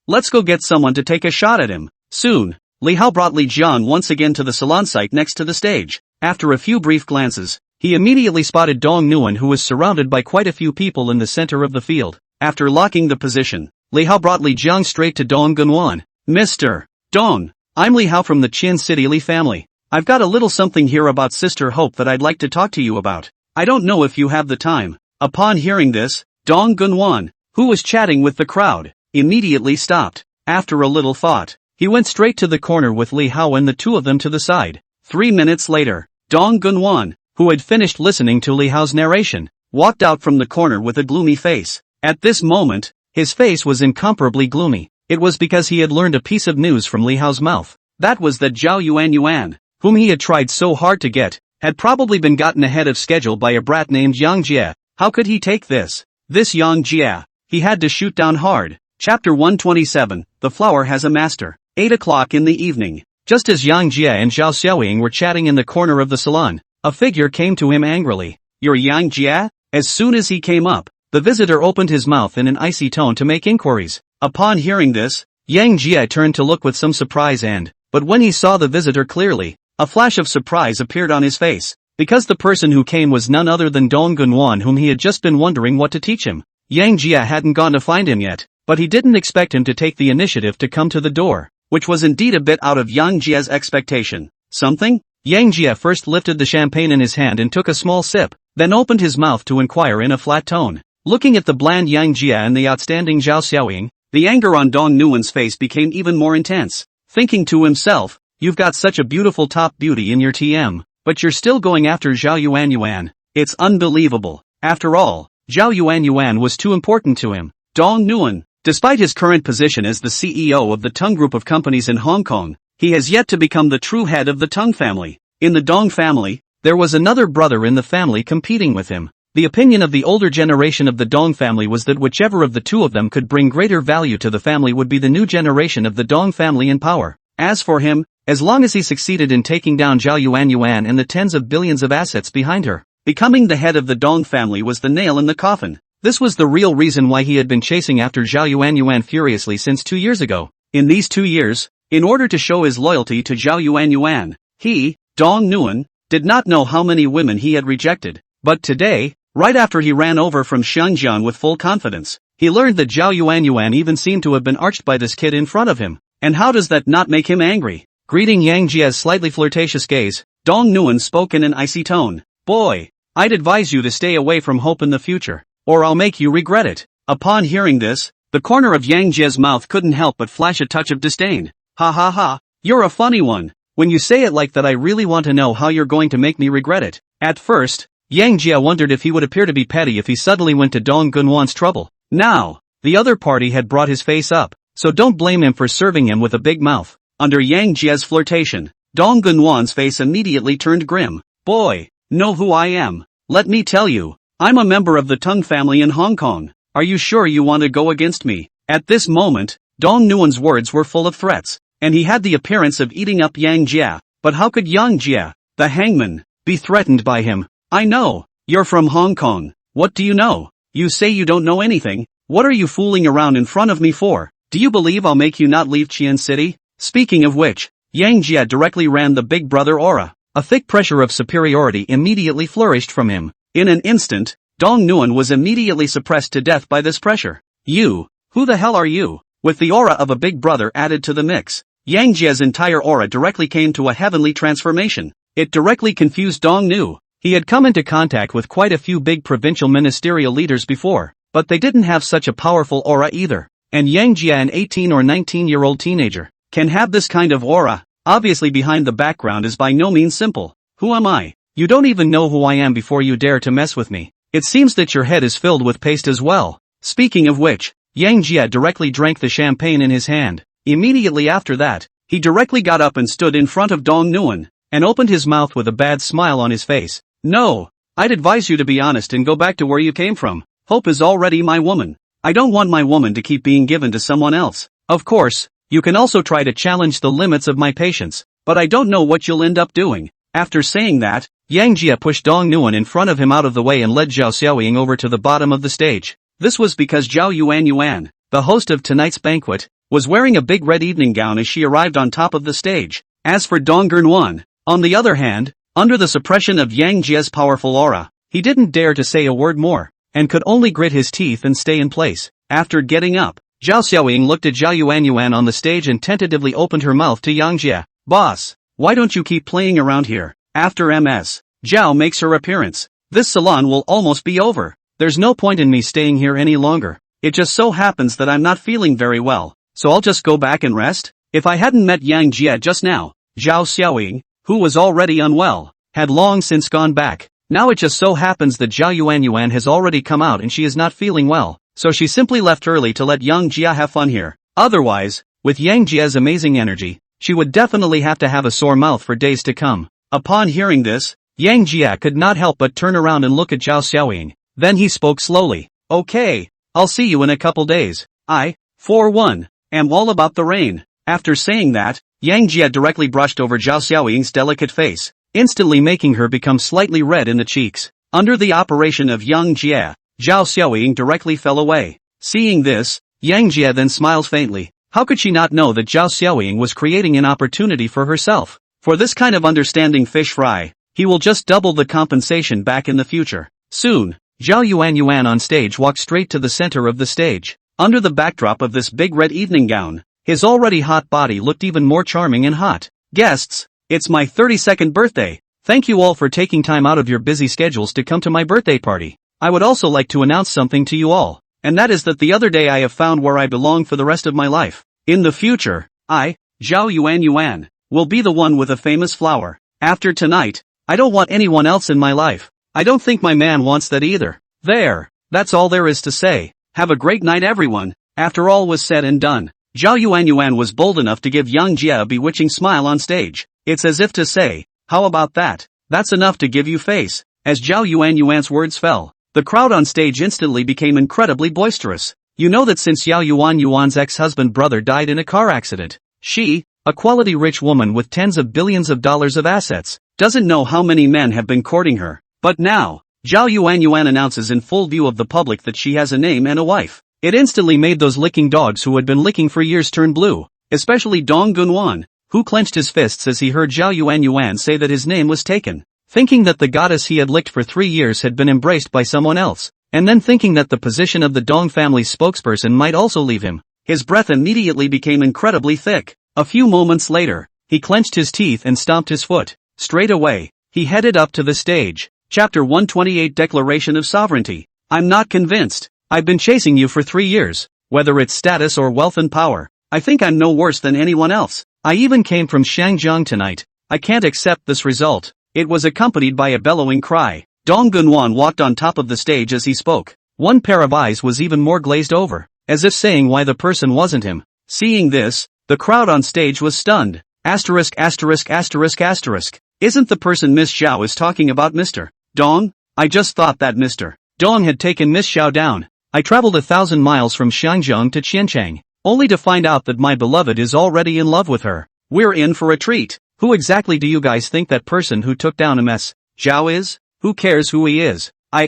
Let's go get someone to take a shot at him. Soon, Li Hao brought Li Jiang once again to the salon site next to the stage. After a few brief glances, he immediately spotted Dong Nguyen, who was surrounded by quite a few people in the center of the field. After locking the position, Li Hao brought Li Jiang straight to Dong Nguyen. Mr. Dong, I'm Li Hao from the Qian City Li family. I've got a little something here about Sister Hope that I'd like to talk to you about. I don't know if you have the time. Upon hearing this, Dong Nguyen, who was chatting with the crowd, immediately stopped. After a little thought, he went straight to the corner with Li Hao and the two of them to the side. 3 minutes later, Dong Nguyen, who had finished listening to Li Hao's narration, walked out from the corner with a gloomy face. At this moment, his face was incomparably gloomy. It was because he had learned a piece of news from Li Hao's mouth. That was that Zhao Yuan, whom he had tried so hard to get, had probably been gotten ahead of schedule by a brat named Yang Jie. How could he take this? This Yang Jie, he had to shoot down hard. Chapter 127, The Flower Has a Master. 8 o'clock in the evening. Just as Yang Jie and Zhao Xiaoying were chatting in the corner of the salon, a figure came to him angrily. You're Yang Jie? As soon as he came up, the visitor opened his mouth in an icy tone to make inquiries. Upon hearing this, Yang Jie turned to look with some surprise but when he saw the visitor clearly, a flash of surprise appeared on his face, because the person who came was none other than Dong Nguyen, whom he had just been wondering what to teach him. Yang Jie hadn't gone to find him yet, but he didn't expect him to take the initiative to come to the door, which was indeed a bit out of Yang Jie's expectation. Something? Yang Jie first lifted the champagne in his hand and took a small sip, then opened his mouth to inquire in a flat tone. Looking at the bland Yang Jie and the outstanding Zhao Xiaoying, the anger on Dong Nguyen's face became even more intense. Thinking to himself, you've got such a beautiful top beauty in your TM, but you're still going after Zhao Yuan. It's unbelievable. After all, Zhao Yuan was too important to him. Dong Nguyen, despite his current position as the CEO of the Tung Group of companies in Hong Kong, he has yet to become the true head of the Tung family. In the Dong family, there was another brother in the family competing with him. The opinion of the older generation of the Dong family was that whichever of the two of them could bring greater value to the family would be the new generation of the Dong family in power. As for him, as long as he succeeded in taking down Zhao Yuan and the tens of billions of assets behind her, becoming the head of the Dong family was the nail in the coffin. This was the real reason why he had been chasing after Zhao Yuan furiously since 2 years ago. In these 2 years, in order to show his loyalty to Zhao Yuan, he, Dong Nguyen, did not know how many women he had rejected. But today, right after he ran over from Shenzhen with full confidence, he learned that Zhao Yuan even seemed to have been arched by this kid in front of him. And how does that not make him angry? Greeting Yang Jie's slightly flirtatious gaze, Dong Nguyen spoke in an icy tone. Boy, I'd advise you to stay away from hope in the future, or I'll make you regret it. Upon hearing this, the corner of Yang Jie's mouth couldn't help but flash a touch of disdain. Ha ha ha, you're a funny one. When you say it like that I really want to know how you're going to make me regret it. At first, Yang Jie wondered if he would appear to be petty if he suddenly went to Dong Gunwan's trouble. Now, the other party had brought his face up, so don't blame him for serving him with a big mouth. Under Yang Jie's flirtation, Dong Gunwan's face immediately turned grim. Boy, know who I am. Let me tell you, I'm a member of the Tung family in Hong Kong. Are you sure you want to go against me? At this moment, Dong Nguyen's words were full of threats, and he had the appearance of eating up Yang Jie. But how could Yang Jie, the hangman, be threatened by him? I know, you're from Hong Kong. What do you know? You say you don't know anything. What are you fooling around in front of me for? Do you believe I'll make you not leave Qian City? Speaking of which, Yang Jie directly ran the big brother aura. A thick pressure of superiority immediately flourished from him. In an instant, Dong Nguyen was immediately suppressed to death by this pressure. You, who the hell are you? With the aura of a big brother added to the mix, Yang Jie's entire aura directly came to a heavenly transformation. It directly confused Dong Nguyen. He had come into contact with quite a few big provincial ministerial leaders before, but they didn't have such a powerful aura either. And Yang Jie, an 18 or 19-year-old teenager, can have this kind of aura. Obviously behind the background is by no means simple. Who am I? You don't even know who I am before you dare to mess with me. It seems that your head is filled with paste as well. Speaking of which, Yang Jie directly drank the champagne in his hand. Immediately after that, he directly got up and stood in front of Dong Nguyen, and opened his mouth with a bad smile on his face. No, I'd advise you to be honest and go back to where you came from. Hope is already my woman. I don't want my woman to keep being given to someone else. Of course, you can also try to challenge the limits of my patience, but I don't know what you'll end up doing. After saying that, Yang Jie pushed Dong Nguyen in front of him out of the way and led Zhao Xiaoying over to the bottom of the stage. This was because Zhao Yuan, the host of tonight's banquet, was wearing a big red evening gown as she arrived on top of the stage. As for Dong Gunwan, on the other hand, under the suppression of Yang Jie's powerful aura, he didn't dare to say a word more, and could only grit his teeth and stay in place. After getting up, Zhao Xiaoying looked at Zhao Yuan on the stage and tentatively opened her mouth to Yang Jie. Boss, why don't you keep playing around here? After Ms. Zhao makes her appearance, this salon will almost be over. There's no point in me staying here any longer. It just so happens that I'm not feeling very well, so I'll just go back and rest. If I hadn't met Yang Jie just now, Zhao Xiaoying, who was already unwell, had long since gone back. Now it just so happens that Zhao Yuan has already come out and she is not feeling well, so she simply left early to let Yang Jie have fun here. Otherwise, with Yang Jie's amazing energy, she would definitely have to have a sore mouth for days to come. Upon hearing this, Yang Jie could not help but turn around and look at Zhao Xiaoying. Then he spoke slowly. Okay, I'll see you in a couple days. I, for one, am all about the rain. After saying that, Yang Jie directly brushed over Zhao Xiaoying's delicate face, instantly making her become slightly red in the cheeks. Under the operation of Yang Jie, Zhao Xiaoying directly fell away. Seeing this, Yang Jie then smiled faintly. How could she not know that Zhao Xiaoying was creating an opportunity for herself? For this kind of understanding fish fry, he will just double the compensation back in the future. Soon, Zhao Yuan on stage walked straight to the center of the stage. Under the backdrop of this big red evening gown, his already hot body looked even more charming and hot. Guests, it's my 32nd birthday. Thank you all for taking time out of your busy schedules to come to my birthday party. I would also like to announce something to you all, and that is that the other day I have found where I belong for the rest of my life. In the future, I, Zhao Yuan, will be the one with a famous flower. After tonight, I don't want anyone else in my life. I don't think my man wants that either. There, that's all there is to say. Have a great night everyone. After all was said and done, Zhao Yuan was bold enough to give Yang Jie a bewitching smile on stage. It's as if to say, how about that? That's enough to give you face. As Zhao Yuan's words fell, the crowd on stage instantly became incredibly boisterous. You know that since Zhao Yuan's ex-husband brother died in a car accident, she, a quality rich woman with tens of billions of dollars of assets, doesn't know how many men have been courting her. But now, Zhao Yuan announces in full view of the public that she has a name and a wife. It instantly made those licking dogs who had been licking for years turn blue, especially Dong Gunwan, who clenched his fists as he heard Zhao Yuan say that his name was taken. Thinking that the goddess he had licked for 3 years had been embraced by someone else, and then thinking that the position of the Dong family's spokesperson might also leave him, his breath immediately became incredibly thick. A few moments later, he clenched his teeth and stomped his foot. Straight away, he headed up to the stage. Chapter 128 Declaration of Sovereignty. I'm not convinced. I've been chasing you for 3 years. Whether it's status or wealth and power, I think I'm no worse than anyone else. I even came from Shangjiang tonight. I can't accept this result. It was accompanied by a bellowing cry. Dong Gunwan walked on top of the stage as he spoke. One pair of eyes was even more glazed over, as if saying why the person wasn't him. Seeing this, the crowd on stage was stunned. Asterisk asterisk asterisk asterisk. Isn't the person Miss Xiao is talking about Mr. Dong? I just thought that Mr. Dong had taken Miss Xiao down. I traveled 1,000 miles from Shangjiang to Qianchang, only to find out that my beloved is already in love with her. We're in for a treat. Who exactly do you guys think that person who took down Ms. Zhao is? Who cares who he is? I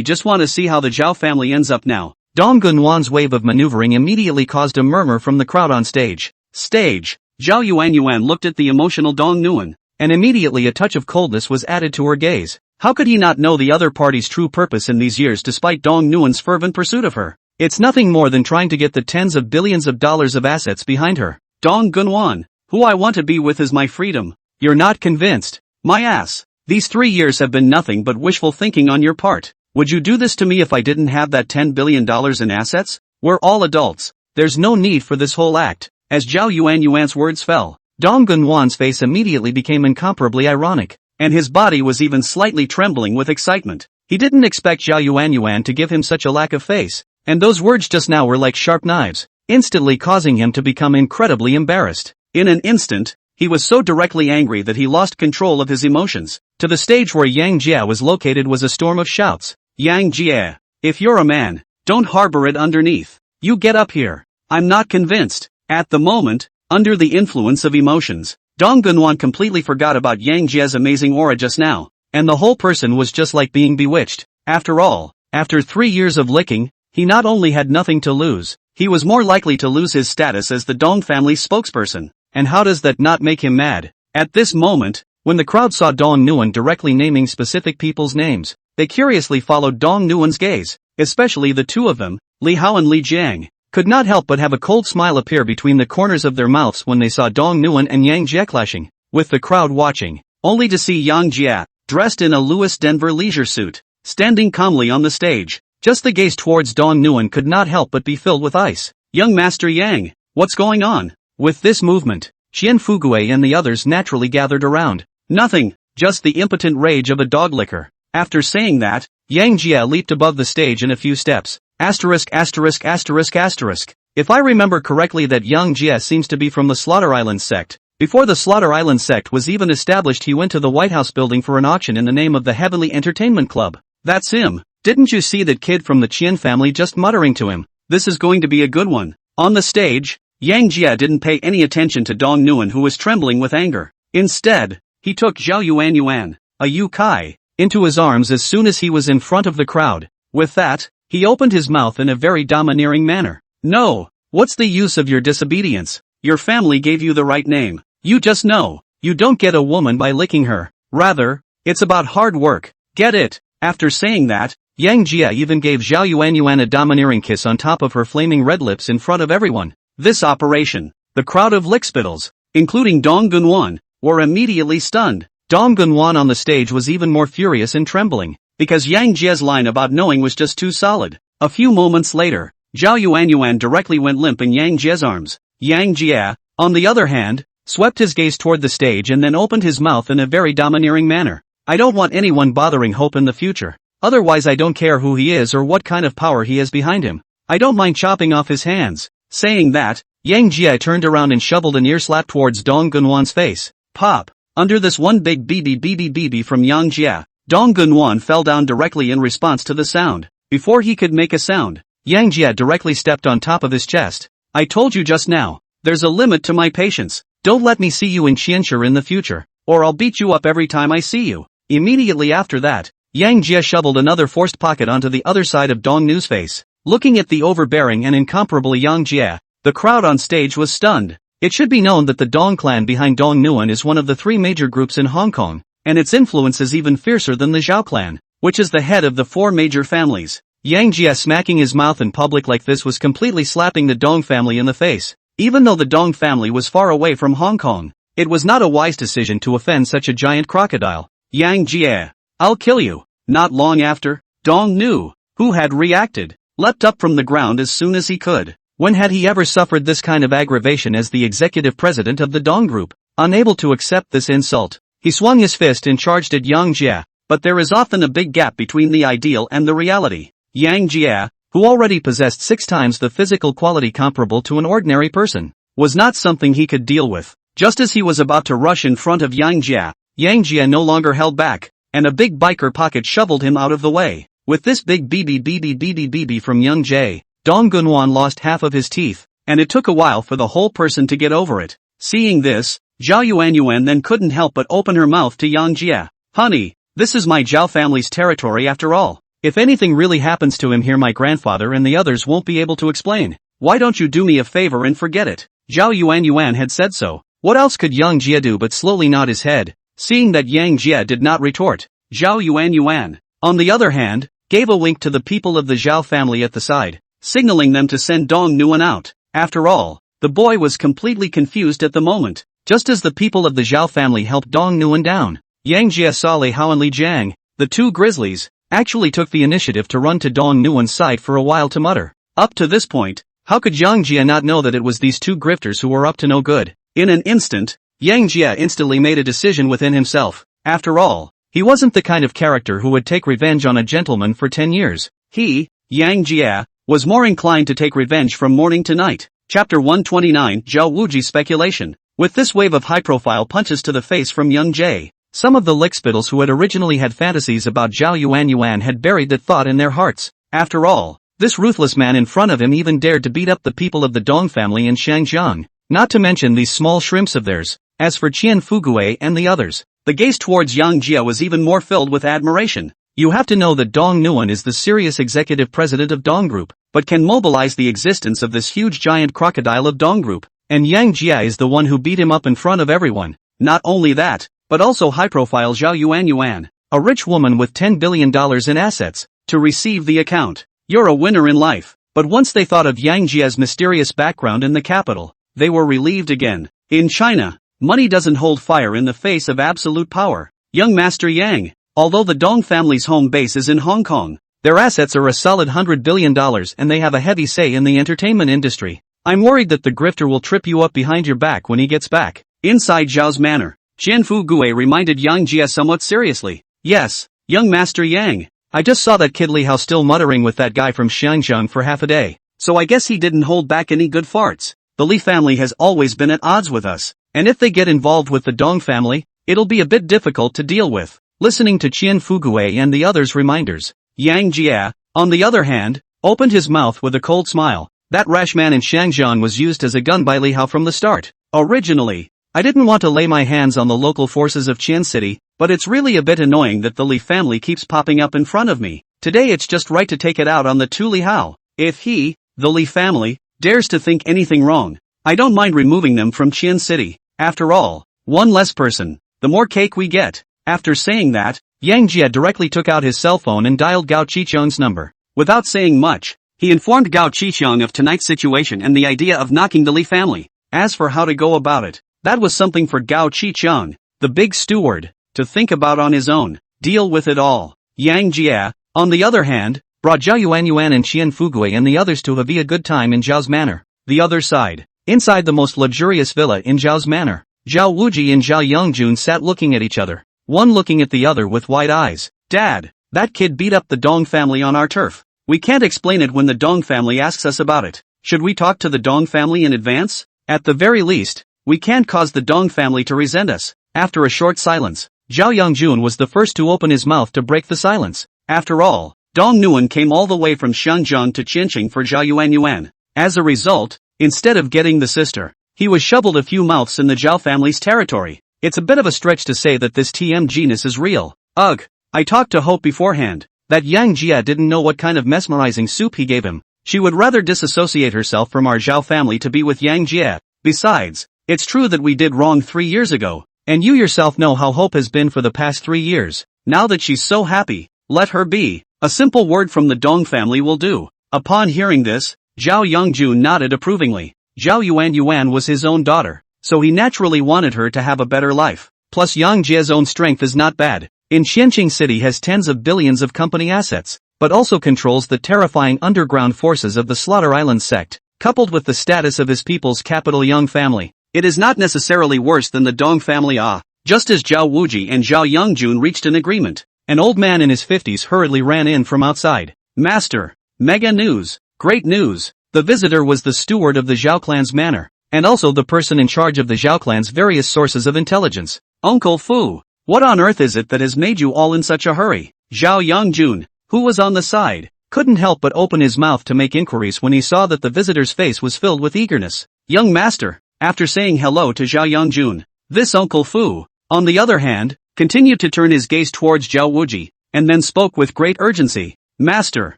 just want to see how the Zhao family ends up now. Dong Gunwan's wave of maneuvering immediately caused a murmur from the crowd on stage. Zhao Yuan looked at the emotional Dong Nguyen, and immediately a touch of coldness was added to her gaze. How could he not know the other party's true purpose in these years despite Dong Nguyen's fervent pursuit of her? It's nothing more than trying to get the tens of billions of dollars of assets behind her. Dong Gunwan, who I want to be with is my freedom. You're not convinced. My ass. These 3 years have been nothing but wishful thinking on your part. Would you do this to me if I didn't have that $10 billion in assets? We're all adults. There's no need for this whole act. As Zhao Yuan's words fell, Dong Gunwan's face immediately became incomparably ironic, and his body was even slightly trembling with excitement. He didn't expect Zhao Yuan to give him such a lack of face, and those words just now were like sharp knives, instantly causing him to become incredibly embarrassed. In an instant, he was so directly angry that he lost control of his emotions. To the stage where Yang Jia was located was a storm of shouts. Yang Jia, if you're a man, don't harbor it underneath. You get up here. I'm not convinced. At the moment, under the influence of emotions, Dong Gunwan completely forgot about Yang Jia's amazing aura just now, and the whole person was just like being bewitched. After all, after 3 years of licking, he not only had nothing to lose, he was more likely to lose his status as the Dong family's spokesperson. And how does that not make him mad? At this moment, when the crowd saw Dong Nguyen directly naming specific people's names, they curiously followed Dong Nguyen's gaze, especially the two of them, Li Hao and Li Jiang, could not help but have a cold smile appear between the corners of their mouths when they saw Dong Nguyen and Yang Jia clashing, with the crowd watching, only to see Yang Jia, dressed in a Louis Denver leisure suit, standing calmly on the stage. Just the gaze towards Dong Nguyen could not help but be filled with ice. Young Master Yang, what's going on? With this movement, Qian Fugui and the others naturally gathered around. Nothing, just the impotent rage of a dog licker. After saying that, Yang Jia leaped above the stage in a few steps. Asterisk asterisk asterisk asterisk. If I remember correctly, that Yang Jia seems to be from the Slaughter Island sect. Before the Slaughter Island sect was even established, he went to the White House building for an auction in the name of the Heavenly Entertainment Club. That's him. Didn't you see that kid from the Qian family just muttering to him? This is going to be a good one. On the stage, Yang Jia didn't pay any attention to Dong Nguyen, who was trembling with anger. Instead, he took Zhao Yuan, a Yu Kai, into his arms as soon as he was in front of the crowd. With that, he opened his mouth in a very domineering manner. No, what's the use of your disobedience? Your family gave you the right name. You just know, you don't get a woman by licking her. Rather, it's about hard work. Get it? After saying that, Yang Jia even gave Zhao Yuan a domineering kiss on top of her flaming red lips in front of everyone. This operation, the crowd of lickspittles, including Dong Gunwan, were immediately stunned. Dong Gunwan on the stage was even more furious and trembling, because Yang Jia's line about knowing was just too solid. A few moments later, Zhao Yuan directly went limp in Yang Jia's arms. Yang Jia, on the other hand, swept his gaze toward the stage and then opened his mouth in a very domineering manner. I don't want anyone bothering Hope in the future. Otherwise I don't care who he is or what kind of power he has behind him. I don't mind chopping off his hands. Saying that, Yang Jia turned around and shoveled an ear slap towards Dong Gunwan's face. Pop! Under this one big BB from Yang Jia, Dong Gunwan fell down directly in response to the sound. Before he could make a sound, Yang Jia directly stepped on top of his chest. I told you just now, there's a limit to my patience. Don't let me see you in Qianshi in the future, or I'll beat you up every time I see you. Immediately after that, Yang Jia shoveled another forced pocket onto the other side of Dong Nguyen's face. Looking at the overbearing and incomparable Yang Jia, the crowd on stage was stunned. It should be known that the Dong clan behind Dong Nguyen is one of the 3 major groups in Hong Kong, and its influence is even fiercer than the Zhao clan, which is the head of the 4 major families. Yang Jia smacking his mouth in public like this was completely slapping the Dong family in the face. Even though the Dong family was far away from Hong Kong, it was not a wise decision to offend such a giant crocodile. Yang Jia, I'll kill you. Not long after, Dong Nu, who had reacted, leapt up from the ground as soon as he could. When had he ever suffered this kind of aggravation as the executive president of the Dong Group? Unable to accept this insult, he swung his fist and charged at Yang Jie, but there is often a big gap between the ideal and the reality. Yang Jie, who already possessed 6 times the physical quality comparable to an ordinary person, was not something he could deal with. Just as he was about to rush in front of Yang Jie no longer held back, and a big biker pocket shoveled him out of the way. With this big BB from Yang Jie, Dong Gunwan lost half of his teeth, and it took a while for the whole person to get over it. Seeing this, Zhao Yuanyuan then couldn't help but open her mouth to Yang Jie. Honey, this is my Zhao family's territory after all. If anything really happens to him here, my grandfather and the others won't be able to explain. Why don't you do me a favor and forget it? Zhao Yuanyuan had said so. What else could Yang Jie do but slowly nod his head? Seeing that Yang Jie did not retort, Zhao Yuanyuan, on the other hand, gave a wink to the people of the Zhao family at the side, signaling them to send Dong Nuan out. After all, the boy was completely confused at the moment. Just as the people of the Zhao family helped Dong Nuan down, Yang Jie saw Li Hao and Li Jiang, the 2 grizzlies, actually took the initiative to run to Dong Nuan's side for a while to mutter. Up to this point, how could Yang Jie not know that it was these 2 grifters who were up to no good? In an instant, Yang Jie instantly made a decision within himself. After all, he wasn't the kind of character who would take revenge on a gentleman for 10 years. He, Yang Jie, was more inclined to take revenge from morning to night. Chapter 129 Zhao Wuji Speculation. With this wave of high-profile punches to the face from Yang Jie, some of the lickspittles who had originally had fantasies about Zhao Yuanyuan had buried that thought in their hearts. After all, this ruthless man in front of him even dared to beat up the people of the Dong family in Shangjiang, not to mention these small shrimps of theirs. As for Qian Fugui and the others, the gaze towards Yang Jie was even more filled with admiration. You have to know that Dong Nuan is the serious executive president of Dong Group, but can mobilize the existence of this huge giant crocodile of Dong Group, and Yang Jie is the one who beat him up in front of everyone. Not only that, but also high-profile Zhao Yuanyuan, a rich woman with $10 billion in assets, to receive the account. You're a winner in life. But once they thought of Yang Jie's mysterious background in the capital, they were relieved again. In China, money doesn't hold fire in the face of absolute power. Young Master Yang, although the Dong family's home base is in Hong Kong, their assets are a solid $100 billion and they have a heavy say in the entertainment industry. I'm worried that the grifter will trip you up behind your back when he gets back. Inside Zhao's manor, Qianfu Gue reminded Yang Jie somewhat seriously. Yes, young Master Yang, I just saw that kid Li Hao still muttering with that guy from Shangjiang for half a day, so I guess he didn't hold back any good farts. The Li family has always been at odds with us, and if they get involved with the Dong family, it'll be a bit difficult to deal with. Listening to Qianfu Gue and the others' reminders, Yang Jie, on the other hand, opened his mouth with a cold smile. That rash man in Shangjiang was used as a gun by Li Hao from the start. Originally, I didn't want to lay my hands on the local forces of Qian City, but it's really a bit annoying that the Li family keeps popping up in front of me. Today it's just right to take it out on the 2 Li Hao. If he, the Li family, dares to think anything wrong, I don't mind removing them from Qian City. After all, one less person, the more cake we get. After saying that, Yang Jie directly took out his cell phone and dialed Gao Qiqiang's number. Without saying much, he informed Gao Qiqiang of tonight's situation and the idea of knocking the Li family. As for how to go about it, that was something for Gao Qiqiang, the big steward, to think about on his own. Deal with it all. Yang Jie, on the other hand, brought Zhao Yuanyuan and Qian Fugui and the others to have a good time in Zhao's manor. The other side, inside the most luxurious villa in Zhao's manor, Zhao Wuji and Zhao Yongjun sat looking at each other, one looking at the other with wide eyes. Dad, that kid beat up the Dong family on our turf. We can't explain it when the Dong family asks us about it. Should we talk to the Dong family in advance? At the very least, we can't cause the Dong family to resent us. After a short silence, Zhao Yongjun was the first to open his mouth to break the silence. After all, Dong Nuan came all the way from Shangjiang to Qianqing for Zhao Yuanyuan. As a result, instead of getting the sister, he was shoveled a few mouths in the Zhao family's territory. It's a bit of a stretch to say that this TM genus is real. Ugh, I talked to Hope beforehand. That Yang Jie didn't know what kind of mesmerizing soup he gave him. She would rather disassociate herself from our Zhao family to be with Yang Jie. Besides, it's true that we did wrong 3 years ago, and you yourself know how Hope has been for the past 3 years. Now that she's so happy, let her be. A simple word from the Dong family will do. Upon hearing this, Zhao Yongjun nodded approvingly. Zhao Yuanyuan was his own daughter, so he naturally wanted her to have a better life. Plus Yang Jie's own strength is not bad. in Xianqing City has tens of billions of company assets, but also controls the terrifying underground forces of the Slaughter Island sect, coupled with the status of his people's capital Yang family. It is not necessarily worse than the Dong family. Just as Zhao Wuji and Zhao Yongjun reached an agreement, an old man in his 50s hurriedly ran in from outside. Master, mega news, great news. The visitor was the steward of the Zhao clan's manor, and also the person in charge of the Zhao clan's various sources of intelligence. Uncle Fu, what on earth is it that has made you all in such a hurry? Zhao Yongjun, who was on the side, couldn't help but open his mouth to make inquiries when he saw that the visitor's face was filled with eagerness. Young master, after saying hello to Zhao Yongjun, this Uncle Fu, on the other hand, continued to turn his gaze towards Zhao Wuji, and then spoke with great urgency. Master,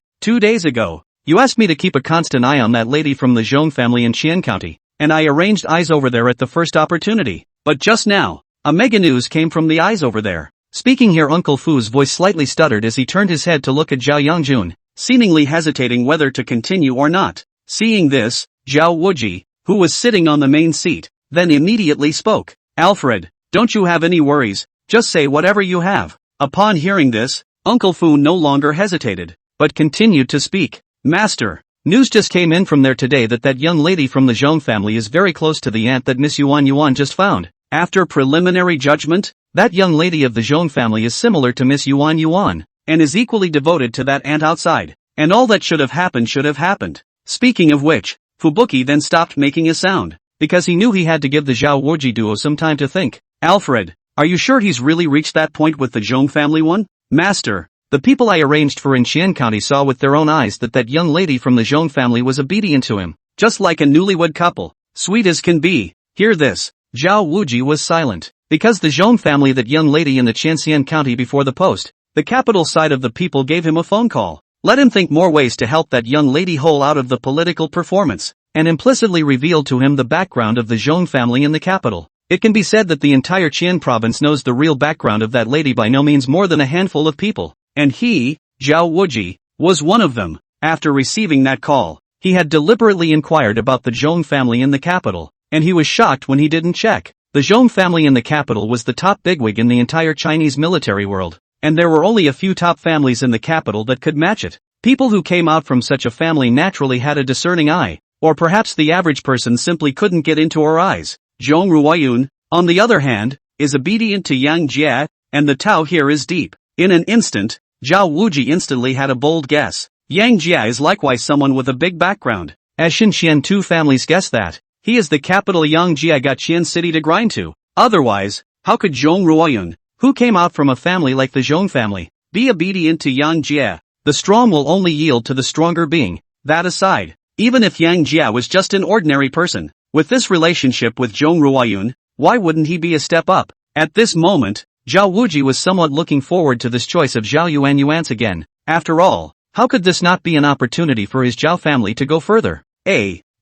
2 days ago, you asked me to keep a constant eye on that lady from the Zhong family in Qian County, and I arranged eyes over there at the first opportunity. But just now, a mega news came from the eyes over there. Speaking here, Uncle Fu's voice slightly stuttered as he turned his head to look at Zhao Yongjun, seemingly hesitating whether to continue or not. Seeing this, Zhao Wuji, who was sitting on the main seat, then immediately spoke. Alfred, don't you have any worries, just say whatever you have. Upon hearing this, Uncle Fu no longer hesitated, but continued to speak. Master, news just came in from there today that young lady from the Zhong family is very close to the aunt that Miss Yuan just found. After preliminary judgment, that young lady of the Zhong family is similar to Miss Yuan, and is equally devoted to that aunt outside. And all that should have happened. Speaking of which, Fubuki then stopped making a sound, because he knew he had to give the Zhao Wuji duo some time to think. Alfred, are you sure he's really reached that point with the Zhong family one? Master, the people I arranged for in Xian County saw with their own eyes that young lady from the Zhong family was obedient to him, just like a newlywed couple, sweet as can be. Hear this, Zhao Wuji was silent, because the Zhong family, that young lady in the Qianxian County before the post, the capital side of the people, gave him a phone call. Let him think more ways to help that young lady hole out of the political performance, and implicitly revealed to him the background of the Zhong family in the capital. It can be said that the entire Qian province knows the real background of that lady by no means more than a handful of people, and he, Zhao Wuji, was one of them. After receiving that call, he had deliberately inquired about the Zhong family in the capital, and he was shocked when he didn't check. The Zhong family in the capital was the top bigwig in the entire Chinese military world, and there were only a few top families in the capital that could match it. People who came out from such a family naturally had a discerning eye, or perhaps the average person simply couldn't get into her eyes. Zhong Ruoyun, on the other hand, is obedient to Yang Jia, and the Tao here is deep. In an instant, Zhao Wuji instantly had a bold guess. Yang Jia is likewise someone with a big background. As Xinxian two families guess that, he is the capital Yang Jia got Qian City to grind to. Otherwise, how could Zhong Ruoyun, who came out from a family like the Zhong family, be obedient to Yang Jia? The strong will only yield to the stronger being. That aside, even if Yang Jia was just an ordinary person, with this relationship with Zhong Ruoyun, why wouldn't he be a step up? At this moment, Zhao Wuji was somewhat looking forward to this choice of Zhao Yuan again. After all, how could this not be an opportunity for his Zhao family to go further?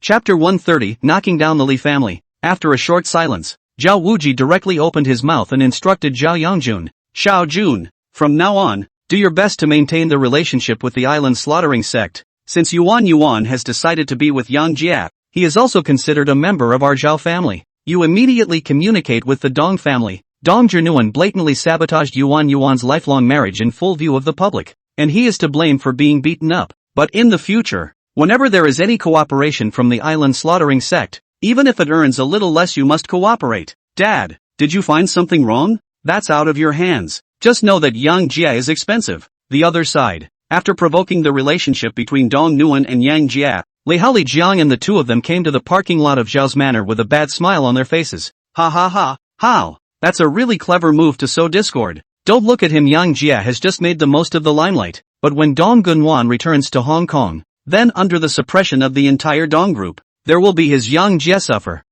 Chapter 130, Knocking Down the Li Family. After a short silence, Zhao Wuji directly opened his mouth and instructed Zhao Yongjun. Xiao Jun, from now on, do your best to maintain the relationship with the island slaughtering sect. Since Yuan has decided to be with Yang Jia, he is also considered a member of our Zhao family. You immediately communicate with the Dong family. Dong Zhinuan blatantly sabotaged Yuan's lifelong marriage in full view of the public, and he is to blame for being beaten up. But in the future, whenever there is any cooperation from the island slaughtering sect, even if it earns a little less, you must cooperate. Dad, did you find something wrong? That's out of your hands. Just know that Yang Jia is expensive. The other side, after provoking the relationship between Dong Nuan and Yang Jia, Li Jiang and the two of them came to the parking lot of Zhao's manor with a bad smile on their faces. Ha ha ha, how? That's a really clever move to sow discord. Don't look at him, Yang Jia has just made the most of the limelight, but when Dong Gunwan returns to Hong Kong, then under the suppression of the entire Dong group, there will be his Yang Jia suffer.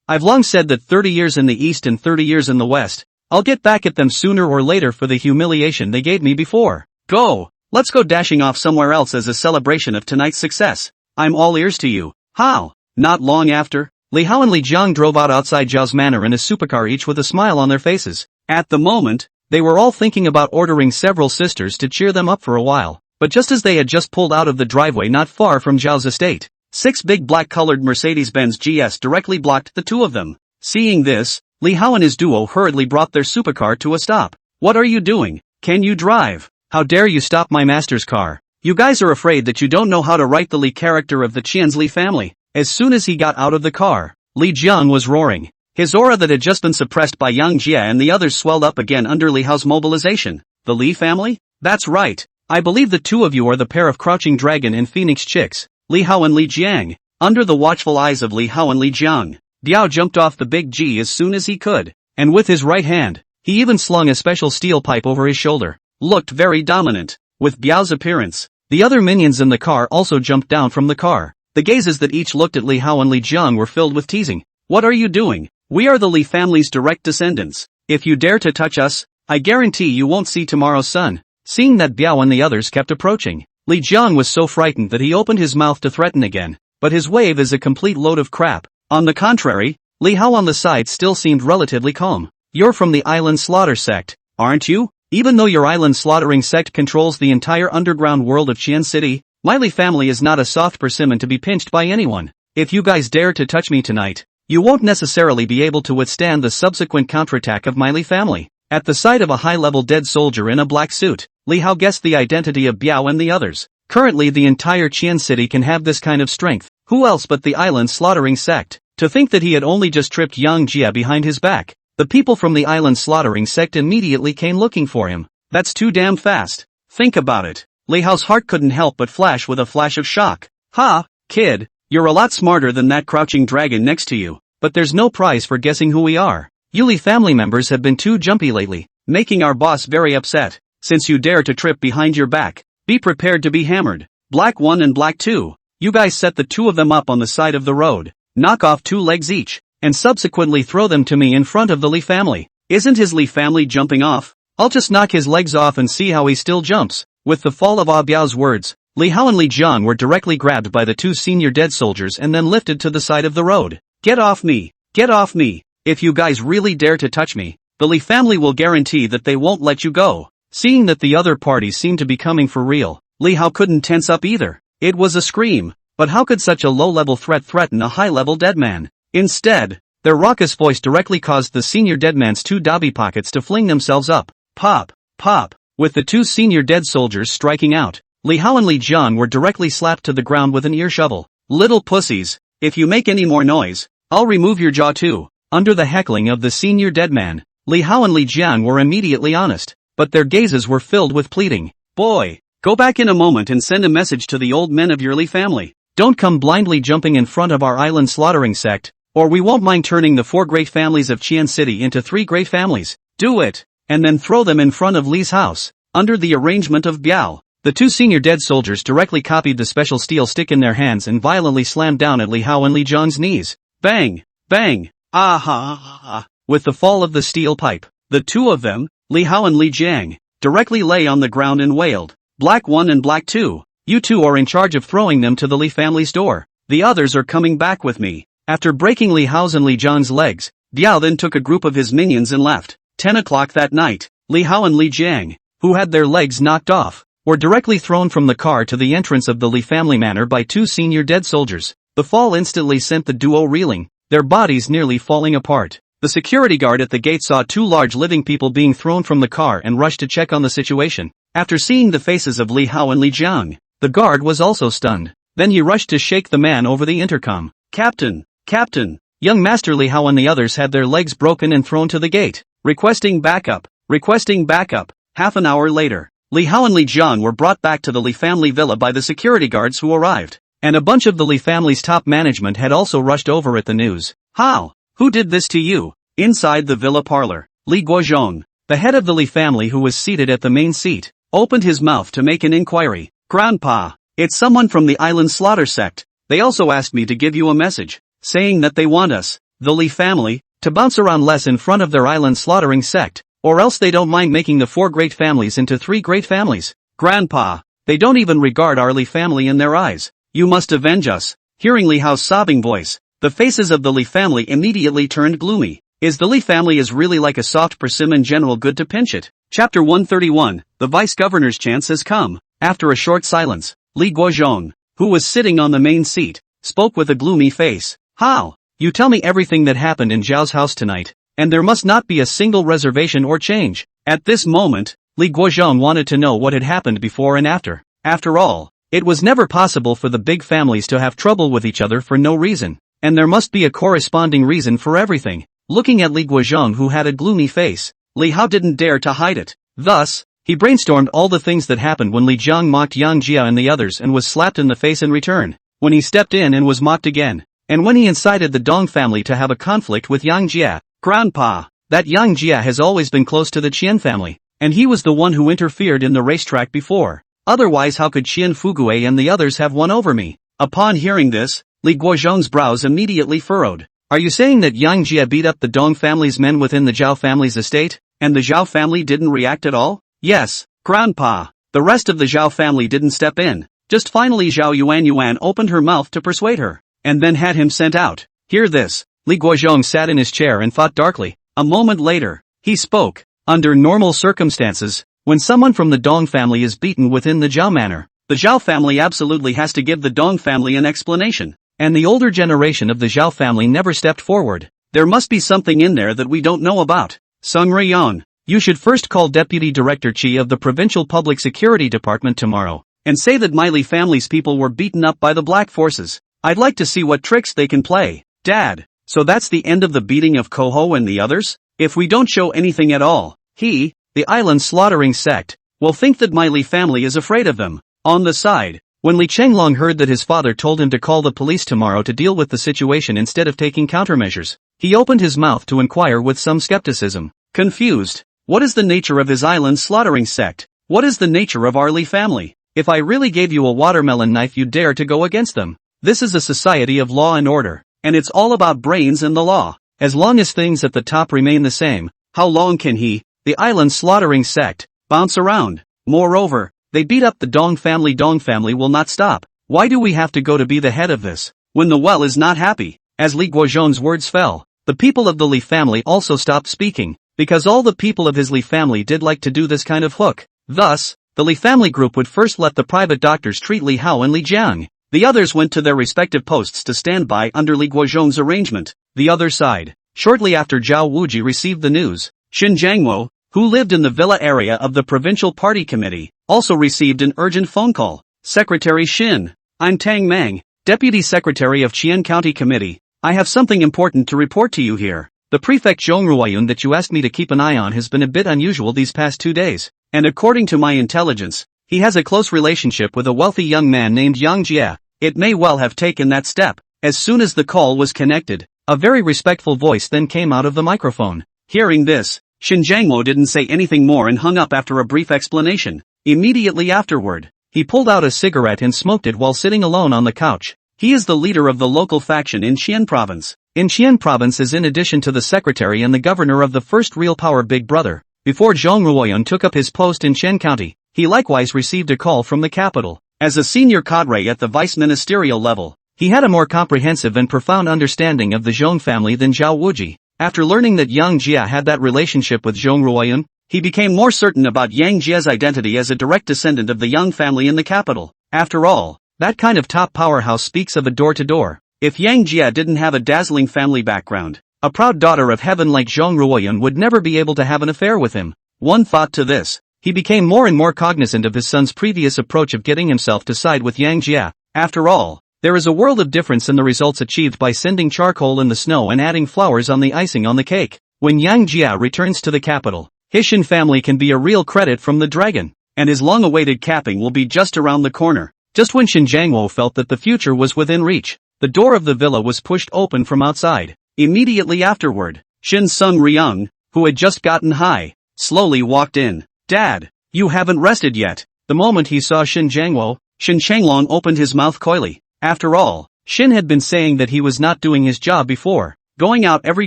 I've long said that 30 years in the East and 30 years in the West, I'll get back at them sooner or later for the humiliation they gave me before. Go, let's go dashing off somewhere else as a celebration of tonight's success. I'm all ears to you. How? Not long after, Li Hao and Li Jiang drove out outside Zhao's manor in a supercar, each with a smile on their faces. At the moment, they were all thinking about ordering several sisters to cheer them up for a while, but just as they had just pulled out of the driveway not far from Zhao's estate, 6 big black-colored Mercedes-Benz GS directly blocked the two of them. Seeing this, Li Hao and his duo hurriedly brought their supercar to a stop. What are you doing? Can you drive? How dare you stop my master's car? You guys are afraid that you don't know how to write the Li character of the Qian's Li family. As soon as he got out of the car, Li Jiang was roaring. His aura that had just been suppressed by Yang Jie and the others swelled up again under Li Hao's mobilization. The Li family? That's right. I believe the two of you are the pair of Crouching Dragon and Phoenix Chicks, Li Hao and Li Jiang. Under the watchful eyes of Li Hao and Li Jiang, Biao jumped off the big G as soon as he could, and with his right hand, he even slung a special steel pipe over his shoulder. Looked very dominant. With Biao's appearance, the other minions in the car also jumped down from the car. The gazes that each looked at Li Hao and Li Jiang were filled with teasing. What are you doing? We are the Li family's direct descendants. If you dare to touch us, I guarantee you won't see tomorrow's sun. Seeing that Biao and the others kept approaching, Li Jiang was so frightened that he opened his mouth to threaten again. But his wave is a complete load of crap. On the contrary, Li Hao on the side still seemed relatively calm. You're from the Island Slaughter sect, aren't you? Even though your island slaughtering sect controls the entire underground world of Qian City, my Li family is not a soft persimmon to be pinched by anyone. If you guys dare to touch me tonight, you won't necessarily be able to withstand the subsequent counterattack of my Li family. At the sight of a high-level dead soldier in a black suit, Li Hao guessed the identity of Biao and the others. Currently the entire Qian City can have this kind of strength. Who else but the island slaughtering sect? To think that he had only just tripped Yang Jie behind his back. The people from the island slaughtering sect immediately came looking for him. That's too damn fast. Think about it. Li Hao's heart couldn't help but flash with a flash of shock. Ha, kid, you're a lot smarter than that crouching dragon next to you, but there's no prize for guessing who we are. You Li family members have been too jumpy lately, making our boss very upset. Since you dare to trip behind your back, be prepared to be hammered. Black 1 and Black 2. You guys set the two of them up on the side of the road, knock off 2 legs each, and subsequently throw them to me in front of the Li family. Isn't his Li family jumping off? I'll just knock his legs off and see how he still jumps. With the fall of Ah Biao's words, Li Hao and Li Jiang were directly grabbed by the 2 senior dead soldiers and then lifted to the side of the road. Get off me! Get off me! If you guys really dare to touch me, the Li family will guarantee that they won't let you go. Seeing that the other parties seemed to be coming for real, Li Hao couldn't tense up either. It was a scream, but how could such a low-level threat threaten a high-level dead man? Instead, their raucous voice directly caused the senior dead man's 2 dobby pockets to fling themselves up. Pop, pop, with the 2 senior dead soldiers striking out, Li Hao and Li Jiang were directly slapped to the ground with an ear shovel. Little pussies, if you make any more noise, I'll remove your jaw too. Under the heckling of the senior dead man, Li Hao and Li Jiang were immediately honest, but their gazes were filled with pleading. Boy, go back in a moment and send a message to the old men of your Li family. Don't come blindly jumping in front of our island slaughtering sect, or we won't mind turning the 4 great families of Qian City into 3 great families. Do it, and then throw them in front of Li's house. Under the arrangement of Biao, the 2 senior dead soldiers directly copied the special steel stick in their hands and violently slammed down at Li Hao and Li Jiang's knees. Bang! Bang! Ah ha ha ha! With the fall of the steel pipe, the 2 of them, Li Hao and Li Jiang, directly lay on the ground and wailed. Black 1 and Black 2, you 2 are in charge of throwing them to the Li family's door. The others are coming back with me. After breaking Li Hao's and Li Jiang's legs, Biao then took a group of his minions and left. 10 o'clock that night, Li Hao and Li Jiang, who had their legs knocked off, were directly thrown from the car to the entrance of the Li family manor by 2 senior dead soldiers. The fall instantly sent the duo reeling, their bodies nearly falling apart. The security guard at the gate saw 2 large living people being thrown from the car and rushed to check on the situation. After seeing the faces of Li Hao and Li Jiang, the guard was also stunned. Then he rushed to shake the man over the intercom. Captain! Captain! Young Master Li Hao and the others had their legs broken and thrown to the gate. Requesting backup. Requesting backup. Half an hour later, Li Hao and Li Jiang were brought back to the Li family villa by the security guards who arrived. And a bunch of the Li family's top management had also rushed over at the news. How? Who did this to you? Inside the villa parlor, Li Guozhong, the head of the Li family who was seated at the main seat, opened his mouth to make an inquiry. Grandpa, it's someone from the island slaughter sect. They also asked me to give you a message, saying that they want us, the Li family, to bounce around less in front of their island slaughtering sect, or else they don't mind making the 4 great families into 3 great families. Grandpa, they don't even regard our Li family in their eyes. You must avenge us. Hearing Li Hao's sobbing voice, the faces of the Li family immediately turned gloomy. Is the Li family is really like a soft persimmon general good to pinch it? Chapter 131, the vice-governor's chance has come. After a short silence, Li Guozhong, who was sitting on the main seat, spoke with a gloomy face. How? You tell me everything that happened in Zhao's house tonight, and there must not be a single reservation or change. At this moment, Li Guozhong wanted to know what had happened before and after. After all, it was never possible for the big families to have trouble with each other for no reason, and there must be a corresponding reason for everything. Looking at Li Guozhong, who had a gloomy face, Li Hao didn't dare to hide it. Thus, he brainstormed all the things that happened when Li Jiang mocked Yang Jia and the others and was slapped in the face in return, when he stepped in and was mocked again, and when he incited the Dong family to have a conflict with Yang Jia. Grandpa, that Yang Jia has always been close to the Qian family, and he was the one who interfered in the racetrack before. Otherwise, how could Qian Fugue and the others have won over me? Upon hearing this, Li Guozhong's brows immediately furrowed. Are you saying that Yang Jia beat up the Dong family's men within the Zhao family's estate, and the Zhao family didn't react at all? Yes, Grandpa. The rest of the Zhao family didn't step in. Just finally Zhao Yuan opened her mouth to persuade her, and then had him sent out. Hear this. Li Guozhong sat in his chair and thought darkly. A moment later, he spoke. Under normal circumstances, when someone from the Dong family is beaten within the Zhao manor, the Zhao family absolutely has to give the Dong family an explanation. And the older generation of the Zhao family never stepped forward. There must be something in there that we don't know about. Sung Riyong, you should first call Deputy Director Chi of the Provincial Public Security Department tomorrow, and say that my Li family's people were beaten up by the black forces. I'd like to see what tricks they can play. Dad, so that's the end of the beating of Koho and the others? If we don't show anything at all, the island slaughtering sect, will think that my Li family is afraid of them. On the side, when Li Chenglong heard that his father told him to call the police tomorrow to deal with the situation instead of taking countermeasures, he opened his mouth to inquire with some skepticism. Confused. What is the nature of his island slaughtering sect? What is the nature of our Li family? If I really gave you a watermelon knife, you'd dare to go against them. This is a society of law and order, and it's all about brains and the law. As long as things at the top remain the same, how long can the island slaughtering sect, bounce around? Moreover, they beat up the Dong family will not stop. Why do we have to go to be the head of this, when the well is not happy? As Li Guozhong's words fell, the people of the Li family also stopped speaking, because all the people of his Li family did like to do this kind of hook. Thus, the Li family group would first let the private doctors treat Li Hao and Li Jiang. The others went to their respective posts to stand by under Li Guozhong's arrangement. The other side, shortly after Zhao Wuji received the news, Xin Jiangmo, who lived in the villa area of the provincial party committee, also received an urgent phone call. Secretary Xin, I'm Tang Mang, Deputy Secretary of Qian County Committee. I have something important to report to you here. The prefect Zhong Ruoyun that you asked me to keep an eye on has been a bit unusual these past 2 days, and according to my intelligence, he has a close relationship with a wealthy young man named Yang Jia. It may well have taken that step. As soon as the call was connected, a very respectful voice then came out of the microphone. Hearing this, Xin Jiangmo didn't say anything more and hung up after a brief explanation. Immediately afterward, he pulled out a cigarette and smoked it while sitting alone on the couch. He is the leader of the local faction in Xian Province. In Xian Province is in addition to the secretary and the governor of the first real power Big Brother. Before Zhong Ruoyun took up his post in Qian County, he likewise received a call from the capital. As a senior cadre at the vice-ministerial level, he had a more comprehensive and profound understanding of the Zhong family than Zhao Wuji. After learning that Yang Jia had that relationship with Zhong Ruoyun, he became more certain about Yang Jia's identity as a direct descendant of the Yang family in the capital. After all, that kind of top powerhouse speaks of a door-to-door. If Yang Jia didn't have a dazzling family background, a proud daughter of heaven like Zhong Ruoyun would never be able to have an affair with him. One thought to this, he became more and more cognizant of his son's previous approach of getting himself to side with Yang Jia. After all, there is a world of difference in the results achieved by sending charcoal in the snow and adding flowers on the icing on the cake. When Yang Jia returns to the capital, his Shin family can be a real credit from the dragon, and his long-awaited capping will be just around the corner. Just when Xin Jiangwo felt that the future was within reach, the door of the villa was pushed open from outside. Immediately afterward, Xin Sung Riyang, who had just gotten high, slowly walked in. Dad, you haven't rested yet. The moment he saw Xin Jiangwo, Xin Chenglong opened his mouth coyly. After all, Xin had been saying that he was not doing his job before, going out every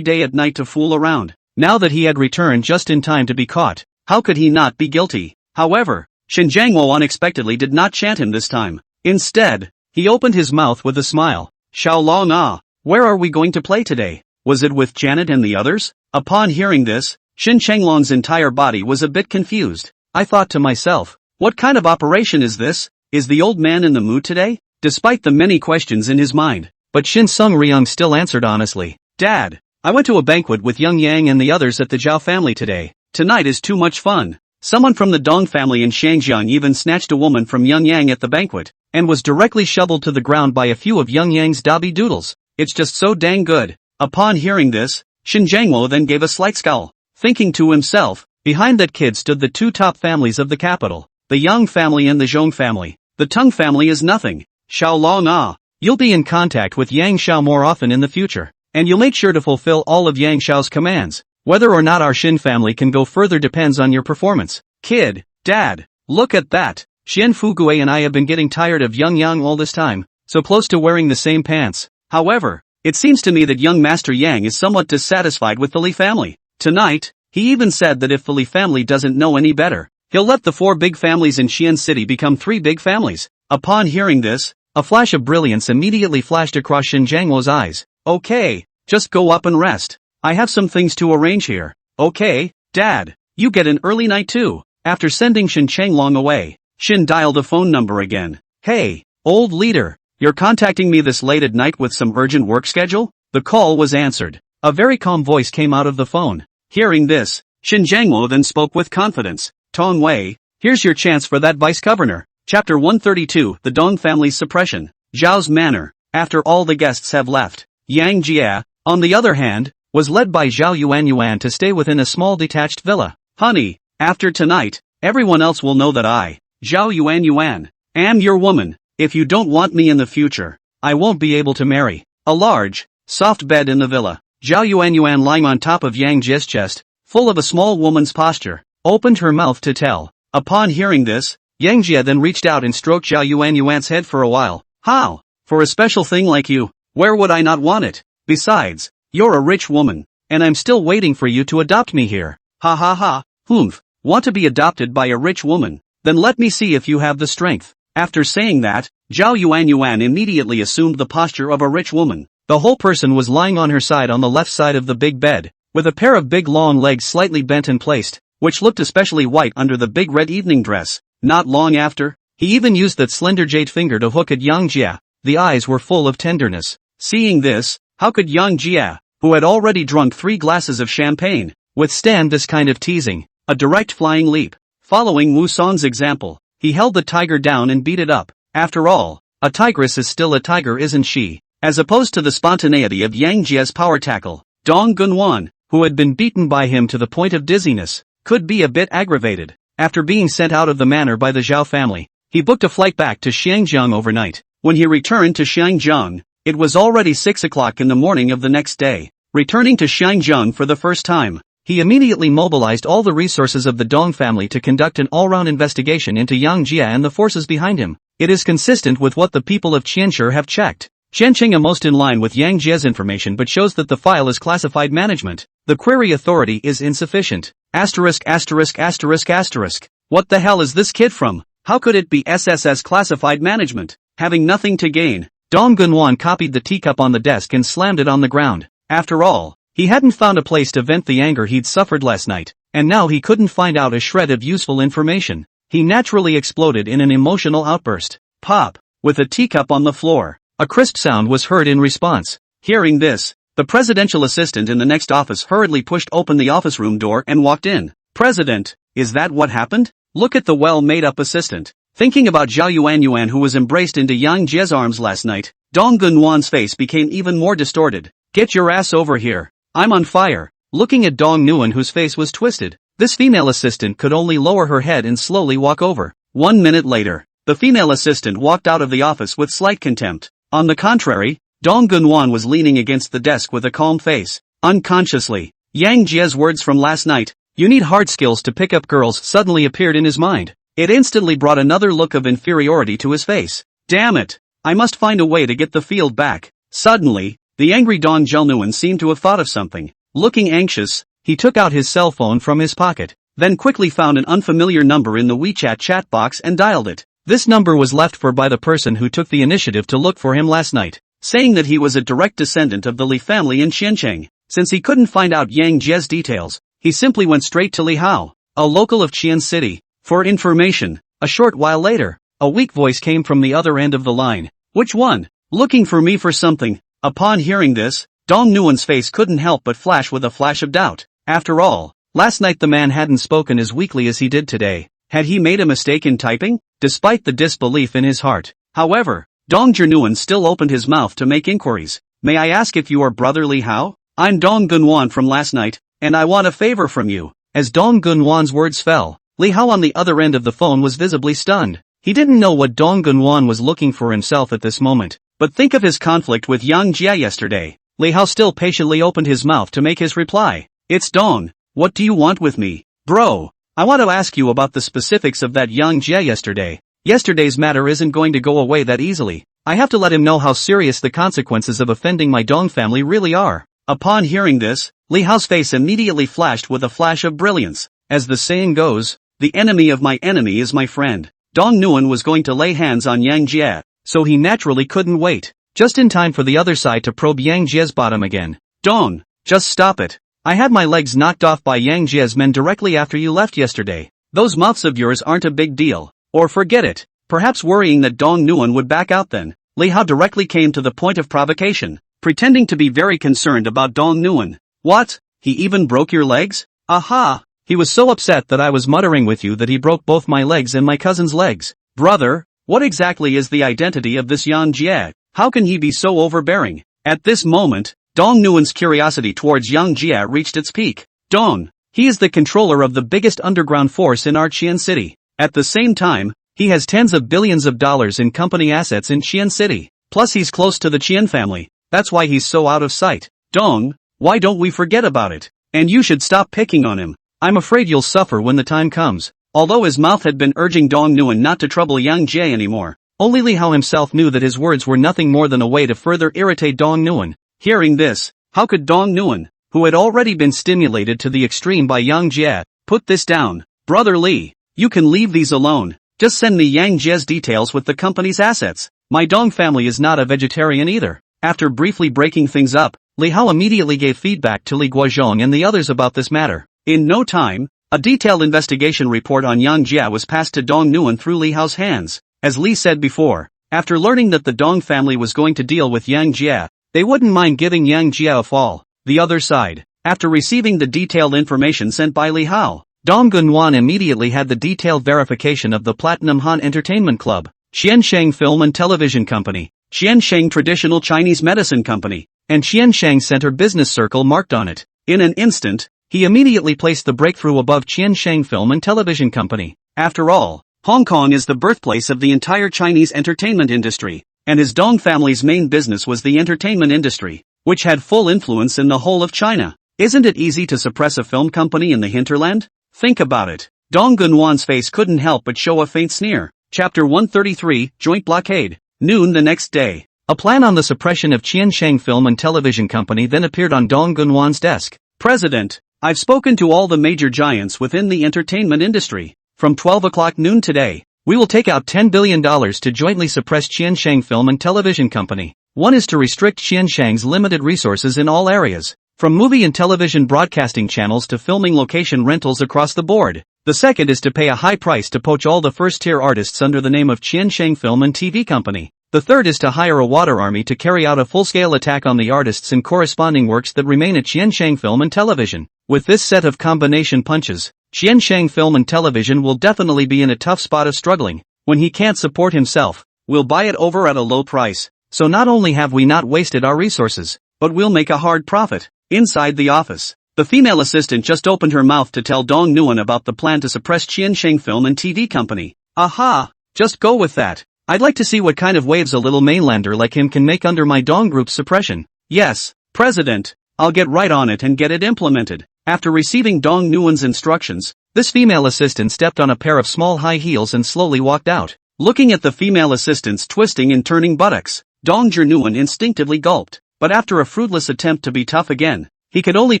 day at night to fool around. Now that he had returned just in time to be caught, how could he not be guilty? However, Xin Jiangwo unexpectedly did not chant him this time. Instead, he opened his mouth with a smile. Xiaolong ah, where are we going to play today? Was it with Janet and the others? Upon hearing this, Xin Chenglong's entire body was a bit confused. I thought to myself, what kind of operation is this? Is the old man in the mood today? Despite the many questions in his mind, but Xin Sung Riyang still answered honestly. Dad, I went to a banquet with Young Yang and the others at the Zhao family today. Tonight is too much fun. Someone from the Dong family in Shangjiang even snatched a woman from Young Yang at the banquet, and was directly shoveled to the ground by a few of Young Yang's dobby doodles. It's just so dang good. Upon hearing this, Shin Jiangwo then gave a slight scowl, thinking to himself, behind that kid stood the two top families of the capital, the Yang family and the Zhong family. The Tung family is nothing. Xiao Long ah. You'll be in contact with Yang Xiao more often in the future, and you'll make sure to fulfill all of Yang Xiao's commands. Whether or not our Shin family can go further depends on your performance. Kid, Dad, look at that. Xian Fugui and I have been getting tired of Young Yang all this time, so close to wearing the same pants. However, it seems to me that young Master Yang is somewhat dissatisfied with the Li family. Tonight, he even said that if the Li family doesn't know any better, he'll let the 4 big families in Xian City become 3 big families. Upon hearing this, a flash of brilliance immediately flashed across Shin Jiangwo's eyes. Okay, just go up and rest. I have some things to arrange here. Okay, Dad, you get an early night too. After sending Shin Changlong away, Shin dialed a phone number again. Hey, old leader, you're contacting me this late at night with some urgent work schedule? The call was answered. A very calm voice came out of the phone. Hearing this, Shin Jiangwo then spoke with confidence. Tong Wei, here's your chance for that vice-governor. Chapter 132, The Dong Family's Suppression. Zhao's Manor. After all the guests have left, Yang Jia, on the other hand, was led by Zhao Yuan to stay within a small detached villa. Honey, after tonight, everyone else will know that I, Zhao Yuan, am your woman. If you don't want me in the future, I won't be able to marry. A large, soft bed in the villa. Zhao Yuan lying on top of Yang Jia's chest, full of a small woman's posture, opened her mouth to tell. Upon hearing this, Yang Jia then reached out and stroked Zhao Yuan's head for a while. How? For a special thing like you, where would I not want it? Besides, you're a rich woman, and I'm still waiting for you to adopt me here. Ha ha ha, humph, want to be adopted by a rich woman? Then let me see if you have the strength. After saying that, Zhao Yuan immediately assumed the posture of a rich woman. The whole person was lying on her side on the left side of the big bed, with a pair of big long legs slightly bent and placed, which looked especially white under the big red evening dress. Not long after, he even used that slender jade finger to hook at Yang Jia. The eyes were full of tenderness. Seeing this, how could Yang Jia, who had already drunk 3 glasses of champagne, withstand this kind of teasing? A direct flying leap. Following Wu Son's example, he held the tiger down and beat it up. After all, a tigress is still a tiger, isn't she? As opposed to the spontaneity of Yang Jia's power tackle, Dong Gunwan, who had been beaten by him to the point of dizziness, could be a bit aggravated. After being sent out of the manor by the Zhao family, he booked a flight back to Xiangjiang overnight. When he returned to Xiangjiang, it was already 6 o'clock in the morning of the next day. Returning to Xiangjiang for the first time, he immediately mobilized all the resources of the Dong family to conduct an all-round investigation into Yang Jia and the forces behind him. It is consistent with what the people of Qianshi have checked. Qianqing most in line with Yang Jia's information but shows that the file is classified management. The query authority is insufficient. Asterisk asterisk asterisk asterisk. What the hell is this kid from? How could it be SSS classified management? Having nothing to gain, Dong Gunwan copied the teacup on the desk and slammed it on the ground. After all, he hadn't found a place to vent the anger he'd suffered last night, and now he couldn't find out a shred of useful information. He naturally exploded in an emotional outburst. Pop! With a teacup on the floor. A crisp sound was heard in response. Hearing this, the presidential assistant in the next office hurriedly pushed open the office room door and walked in. President, is that what happened? Look at the well-made-up assistant. Thinking about Zhao Yuan who was embraced into Yang Jia's arms last night, Dong Gunwan's face became even more distorted. Get your ass over here. I'm on fire. Looking at Dong Nguyen whose face was twisted, this female assistant could only lower her head and slowly walk over. 1 minute later, the female assistant walked out of the office with slight contempt. On the contrary, Dong Gunwan was leaning against the desk with a calm face. Unconsciously, Yang Jia's words from last night, "You need hard skills to pick up girls," suddenly appeared in his mind. It instantly brought another look of inferiority to his face. Damn it! I must find a way to get the field back. Suddenly, the angry Dong Jelnuan seemed to have thought of something. Looking anxious, he took out his cell phone from his pocket, then quickly found an unfamiliar number in the WeChat chat box and dialed it. This number was left for by the person who took the initiative to look for him last night, saying that he was a direct descendant of the Li family in Qiancheng. Since he couldn't find out Yang Jie's details, he simply went straight to Li Hao, a local of Qian City, for information. A short while later, a weak voice came from the other end of the line. Which one? Looking for me for something? Upon hearing this, Dong Nguyen's face couldn't help but flash with a flash of doubt. After all, Last night the man hadn't spoken as weakly as he did today. Had he made a mistake in typing? Despite the disbelief in his heart, however, Dong Junwan still opened his mouth to make inquiries. May I ask if you are brother Li Hao? I'm Dong Gunwan from last night, and I want a favor from you. As Dong Gunwan's words fell, Li Hao on the other end of the phone was visibly stunned. He didn't know what Dong Gunwan was looking for himself at this moment, but think of his conflict with Yang Jia yesterday. Li Hao still patiently opened his mouth to make his reply. It's Dong. What do you want with me? Bro, I want to ask you about the specifics of that Yang Jia yesterday. Yesterday's matter isn't going to go away that easily. I have to let him know how serious the consequences of offending my Dong family really are. Upon hearing this, Li Hao's face immediately flashed with a flash of brilliance. As the saying goes, the enemy of my enemy is my friend. Dong Nguyen was going to lay hands on Yang Jia, so he naturally couldn't wait. Just in time for the other side to probe Yang Jia's bottom again. Dong, just stop it. I had my legs knocked off by Yang Jia's men directly after you left yesterday. Those mouths of yours aren't a big deal. Or forget it. Perhaps worrying that Dong Nguyen would back out then, Li Hao directly came to the point of provocation, pretending to be very concerned about Dong Nguyen. What? He even broke your legs? Aha! He was so upset that I was muttering with you that he broke both my legs and my cousin's legs. Brother, what exactly is the identity of this Yang Jia? How can he be so overbearing? At this moment, Dong Nguyen's curiosity towards Yang Jia reached its peak. Dong, he is the controller of the biggest underground force in our Qian city. At the same time, he has tens of billions of dollars in company assets in Qian city. Plus he's close to the Qian family. That's why he's so out of sight. Dong, why don't we forget about it? And you should stop picking on him. I'm afraid you'll suffer when the time comes. Although his mouth had been urging Dong Nguyen not to trouble Yang Jia anymore, only Li Hao himself knew that his words were nothing more than a way to further irritate Dong Nguyen. Hearing this, how could Dong Nguyen, who had already been stimulated to the extreme by Yang Jia, put this down? Brother Li, you can leave these alone. Just send me Yang Jia's details with the company's assets. My Dong family is not a vegetarian either. After briefly breaking things up, Li Hao immediately gave feedback to Li Guozhong and the others about this matter. In no time, a detailed investigation report on Yang Jia was passed to Dong Nguyen through Li Hao's hands. As Li said before, after learning that the Dong family was going to deal with Yang Jia, they wouldn't mind giving Yang Jia a fall. The other side, after receiving the detailed information sent by Li Hao, Dong Gunwan immediately had the detailed verification of the Platinum Han Entertainment Club, Qiansheng Film and Television Company, Qiansheng Traditional Chinese Medicine Company, and Qiansheng Center Business Circle marked on it. In an instant, he immediately placed the breakthrough above Qiansheng Film and Television Company. After all, Hong Kong is the birthplace of the entire Chinese entertainment industry, and his Dong family's main business was the entertainment industry, which had full influence in the whole of China. Isn't it easy to suppress a film company in the hinterland? Think about it. Dong Gunwan's face couldn't help but show a faint sneer. Chapter 133, Joint Blockade. Noon the next day. A plan on the suppression of Qiansheng Film and Television Company then appeared on Dong Gunwan's desk. President, I've spoken to all the major giants within the entertainment industry. From 12 o'clock noon today, we will take out $10 billion to jointly suppress Qiansheng Film and Television Company. One is to restrict Qiansheng's limited resources in all areas, from movie and television broadcasting channels to filming location rentals across the board. The second is to pay a high price to poach all the first-tier artists under the name of Qiansheng Film and TV Company. The third is to hire a water army to carry out a full-scale attack on the artists and corresponding works that remain at Qiansheng Film and Television. With this set of combination punches, Qiansheng Film and Television will definitely be in a tough spot of struggling. When he can't support himself, we'll buy it over at a low price. So not only have we not wasted our resources, but we'll make a hard profit. Inside the office, the female assistant just opened her mouth to tell Dong Nguyen about the plan to suppress Qiansheng Film and TV Company. Aha! Just go with that. I'd like to see what kind of waves a little mainlander like him can make under my Dong Group's suppression. Yes, President, I'll get right on it and get it implemented. After receiving Dong Nguyen's instructions, this female assistant stepped on a pair of small high heels and slowly walked out. Looking at the female assistant's twisting and turning buttocks, Dong Nguyen instinctively gulped. But after a fruitless attempt to be tough again, he could only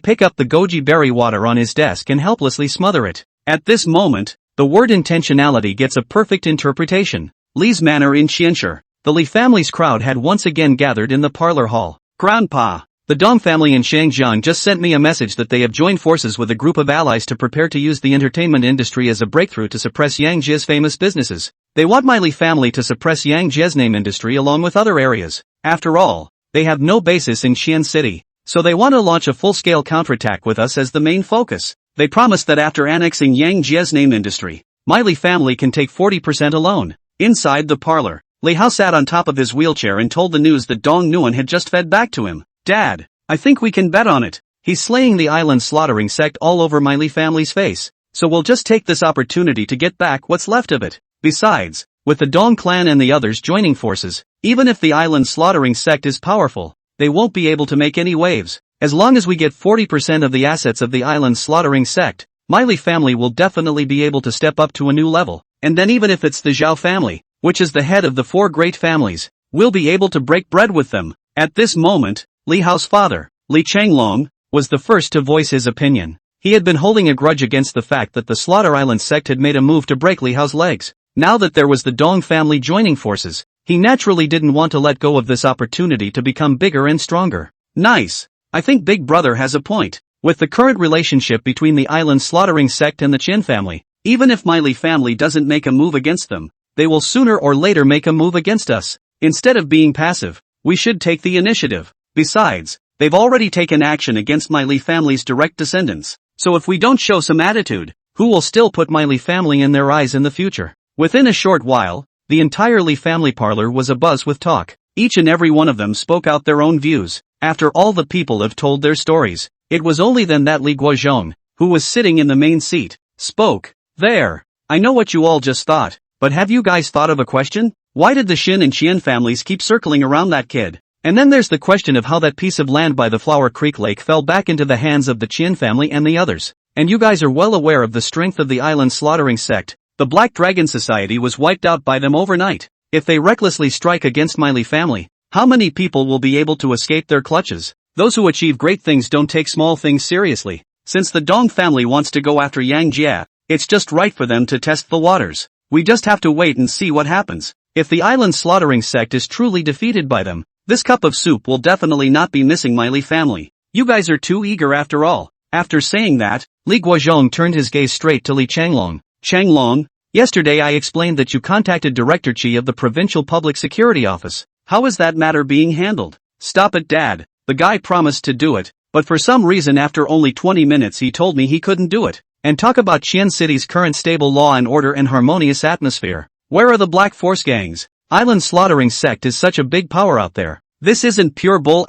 pick up the goji berry water on his desk and helplessly smother it. At this moment, the word intentionality gets a perfect interpretation. Li's manor in Qianshi. The Li family's crowd had once again gathered in the parlor hall. Grandpa, the Dong family in Shangjiang just sent me a message that they have joined forces with a group of allies to prepare to use the entertainment industry as a breakthrough to suppress Yang Jia's famous businesses. They want my Li family to suppress Yang Jia's name industry along with other areas. After all, they have no basis in Qian City, so they want to launch a full-scale counterattack with us as the main focus. They promised that after annexing Yang Jie's name industry, Li family can take 40% alone. Inside the parlor, Li Hao sat on top of his wheelchair and told the news that Dong Nguyen had just fed back to him. Dad, I think we can bet on it. He's slaying the island slaughtering sect all over Li family's face, so we'll just take this opportunity to get back what's left of it. Besides, with the Dong clan and the others joining forces, even if the island slaughtering sect is powerful, they won't be able to make any waves. As long as we get 40% of the assets of the island slaughtering sect, Li family will definitely be able to step up to a new level, and then even if it's the Zhao family, which is the head of the 4 great families, we'll be able to break bread with them. At this moment, Li Hao's father, Li Changlong, was the first to voice his opinion. He had been holding a grudge against the fact that the Slaughter Island sect had made a move to break Li Hao's legs. Now that there was the Dong family joining forces, he naturally didn't want to let go of this opportunity to become bigger and stronger. Nice. I think Big Brother has a point. With the current relationship between the island slaughtering sect and the Qin family, even if Li family doesn't make a move against them, they will sooner or later make a move against us. Instead of being passive, we should take the initiative. Besides, they've already taken action against Li family's direct descendants, so if we don't show some attitude, who will still put Li family in their eyes in the future? Within a short while, the entire Li family parlor was abuzz with talk. Each and every one of them spoke out their own views. After all the people have told their stories, it was only then that Li Guozhong, who was sitting in the main seat, spoke. There. I know what you all just thought, but have you guys thought of a question? Why did the Xin and Qian families keep circling around that kid? And then there's the question of how that piece of land by the Flower Creek Lake fell back into the hands of the Qian family and the others. And you guys are well aware of the strength of the island slaughtering sect. The Black Dragon Society was wiped out by them overnight. If they recklessly strike against Li family, how many people will be able to escape their clutches? Those who achieve great things don't take small things seriously. Since the Dong family wants to go after Yang Jie, it's just right for them to test the waters. We just have to wait and see what happens. If the island slaughtering sect is truly defeated by them, this cup of soup will definitely not be missing Li family. You guys are too eager after all. After saying that, Li Guozhong turned his gaze straight to Li Changlong. Changlong, yesterday I explained that you contacted Director Chi of the Provincial Public Security Office. How is that matter being handled? Stop it, Dad. The guy promised to do it, but for some reason after only 20 minutes he told me he couldn't do it. And talk about Qian City's current stable law and order and harmonious atmosphere. Where are the Black Force gangs? Island slaughtering sect is such a big power out there. This isn't pure bull ********.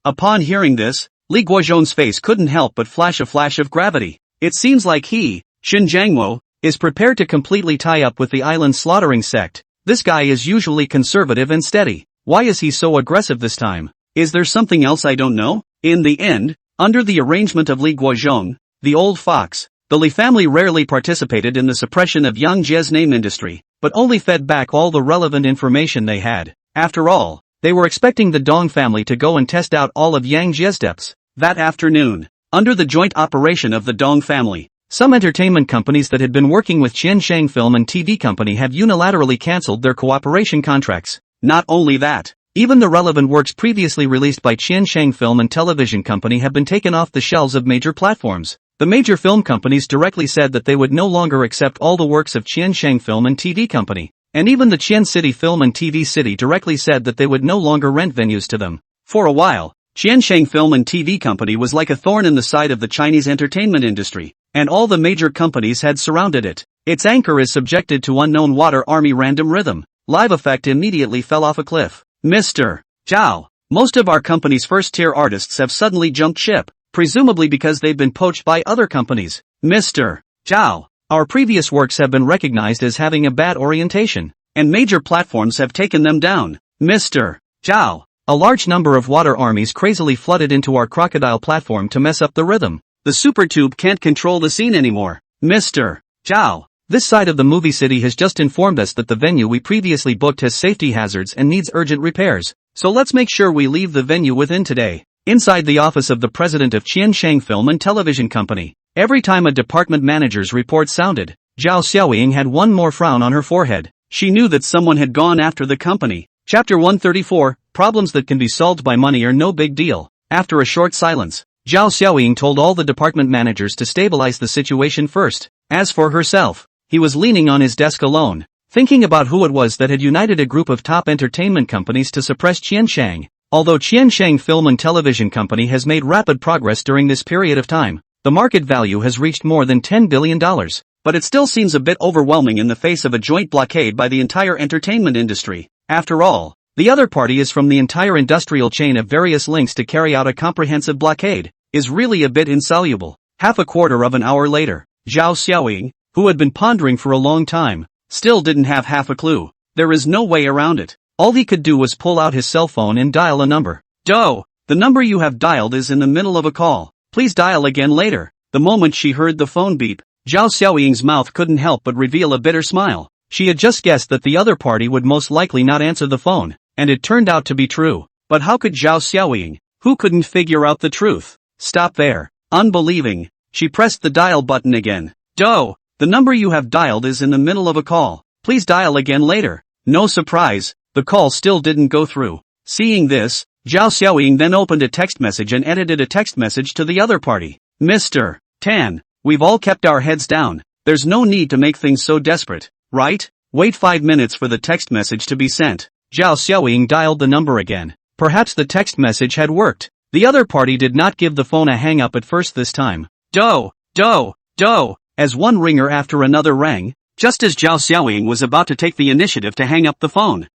Upon hearing this, Li Guozhong's face couldn't help but flash a flash of gravity. It seems like he, Xin Jiangmo, is prepared to completely tie up with the island slaughtering sect. This guy is usually conservative and steady. Why is he so aggressive this time? Is there something else I don't know? In the end, under the arrangement of Li Guozhong, the old fox, the Li family rarely participated in the suppression of Yang Jie's name industry, but only fed back all the relevant information they had. After all, they were expecting the Dong family to go and test out all of Yang Jie's depths. That afternoon, under the joint operation of the Dong family, some entertainment companies that had been working with Qiansheng Film and TV Company have unilaterally cancelled their cooperation contracts. Not only that, even the relevant works previously released by Qiansheng Film and Television Company have been taken off the shelves of major platforms. The major film companies directly said that they would no longer accept all the works of Qiansheng Film and TV Company, and even the Qian City Film and TV City directly said that they would no longer rent venues to them. For a while, Qiansheng Film and TV Company was like a thorn in the side of the Chinese entertainment industry, and all the major companies had surrounded it. Its anchor is subjected to unknown water army random rhythm. Live Effect immediately fell off a cliff. Mr. Zhao, most of our company's first-tier artists have suddenly jumped ship, presumably because they've been poached by other companies. Mr. Zhao, our previous works have been recognized as having a bad orientation, and major platforms have taken them down. Mr. Zhao, a large number of water armies crazily flooded into our crocodile platform to mess up the rhythm. The supertube can't control the scene anymore. Mr. Zhao, this side of the movie city has just informed us that the venue we previously booked has safety hazards and needs urgent repairs, so let's make sure we leave the venue within today. Inside the office of the president of Qiansheng Film and Television Company, every time a department manager's report sounded, Zhao Xiaoying had one more frown on her forehead. She knew that someone had gone after the company. Chapter 134, Problems that can be solved by money are no big deal. After a short silence, Zhao Xiaoying told all the department managers to stabilize the situation first. As for herself, he was leaning on his desk alone, thinking about who it was that had united a group of top entertainment companies to suppress Qiansheng. Although Qiansheng Film and Television Company has made rapid progress during this period of time, the market value has reached more than $10 billion. But it still seems a bit overwhelming in the face of a joint blockade by the entire entertainment industry. After all, the other party is from the entire industrial chain of various links to carry out a comprehensive blockade, is really a bit insoluble. Half a quarter of an hour later, Zhao Xiaoying, who had been pondering for a long time, still didn't have half a clue. There is no way around it. All he could do was pull out his cell phone and dial a number. "Do, the number you have dialed is in the middle of a call. Please dial again later." The moment she heard the phone beep, Zhao Xiaoying's mouth couldn't help but reveal a bitter smile. She had just guessed that the other party would most likely not answer the phone, and it turned out to be true. But how could Zhao Xiaoying, who couldn't figure out the truth, stop there? Unbelieving, she pressed the dial button again. "Do, the number you have dialed is in the middle of a call. Please dial again later." No surprise, the call still didn't go through. Seeing this, Zhao Xiaoying then opened a text message and edited a text message to the other party. "Mr. Tan, we've all kept our heads down. There's no need to make things so desperate, right? Wait 5 minutes for the text message to be sent." Zhao Xiaoying dialed the number again. Perhaps the text message had worked. The other party did not give the phone a hang-up at first this time. "Do, do, do," as one ringer after another rang. Just as Zhao Xiaoying was about to take the initiative to hang up the phone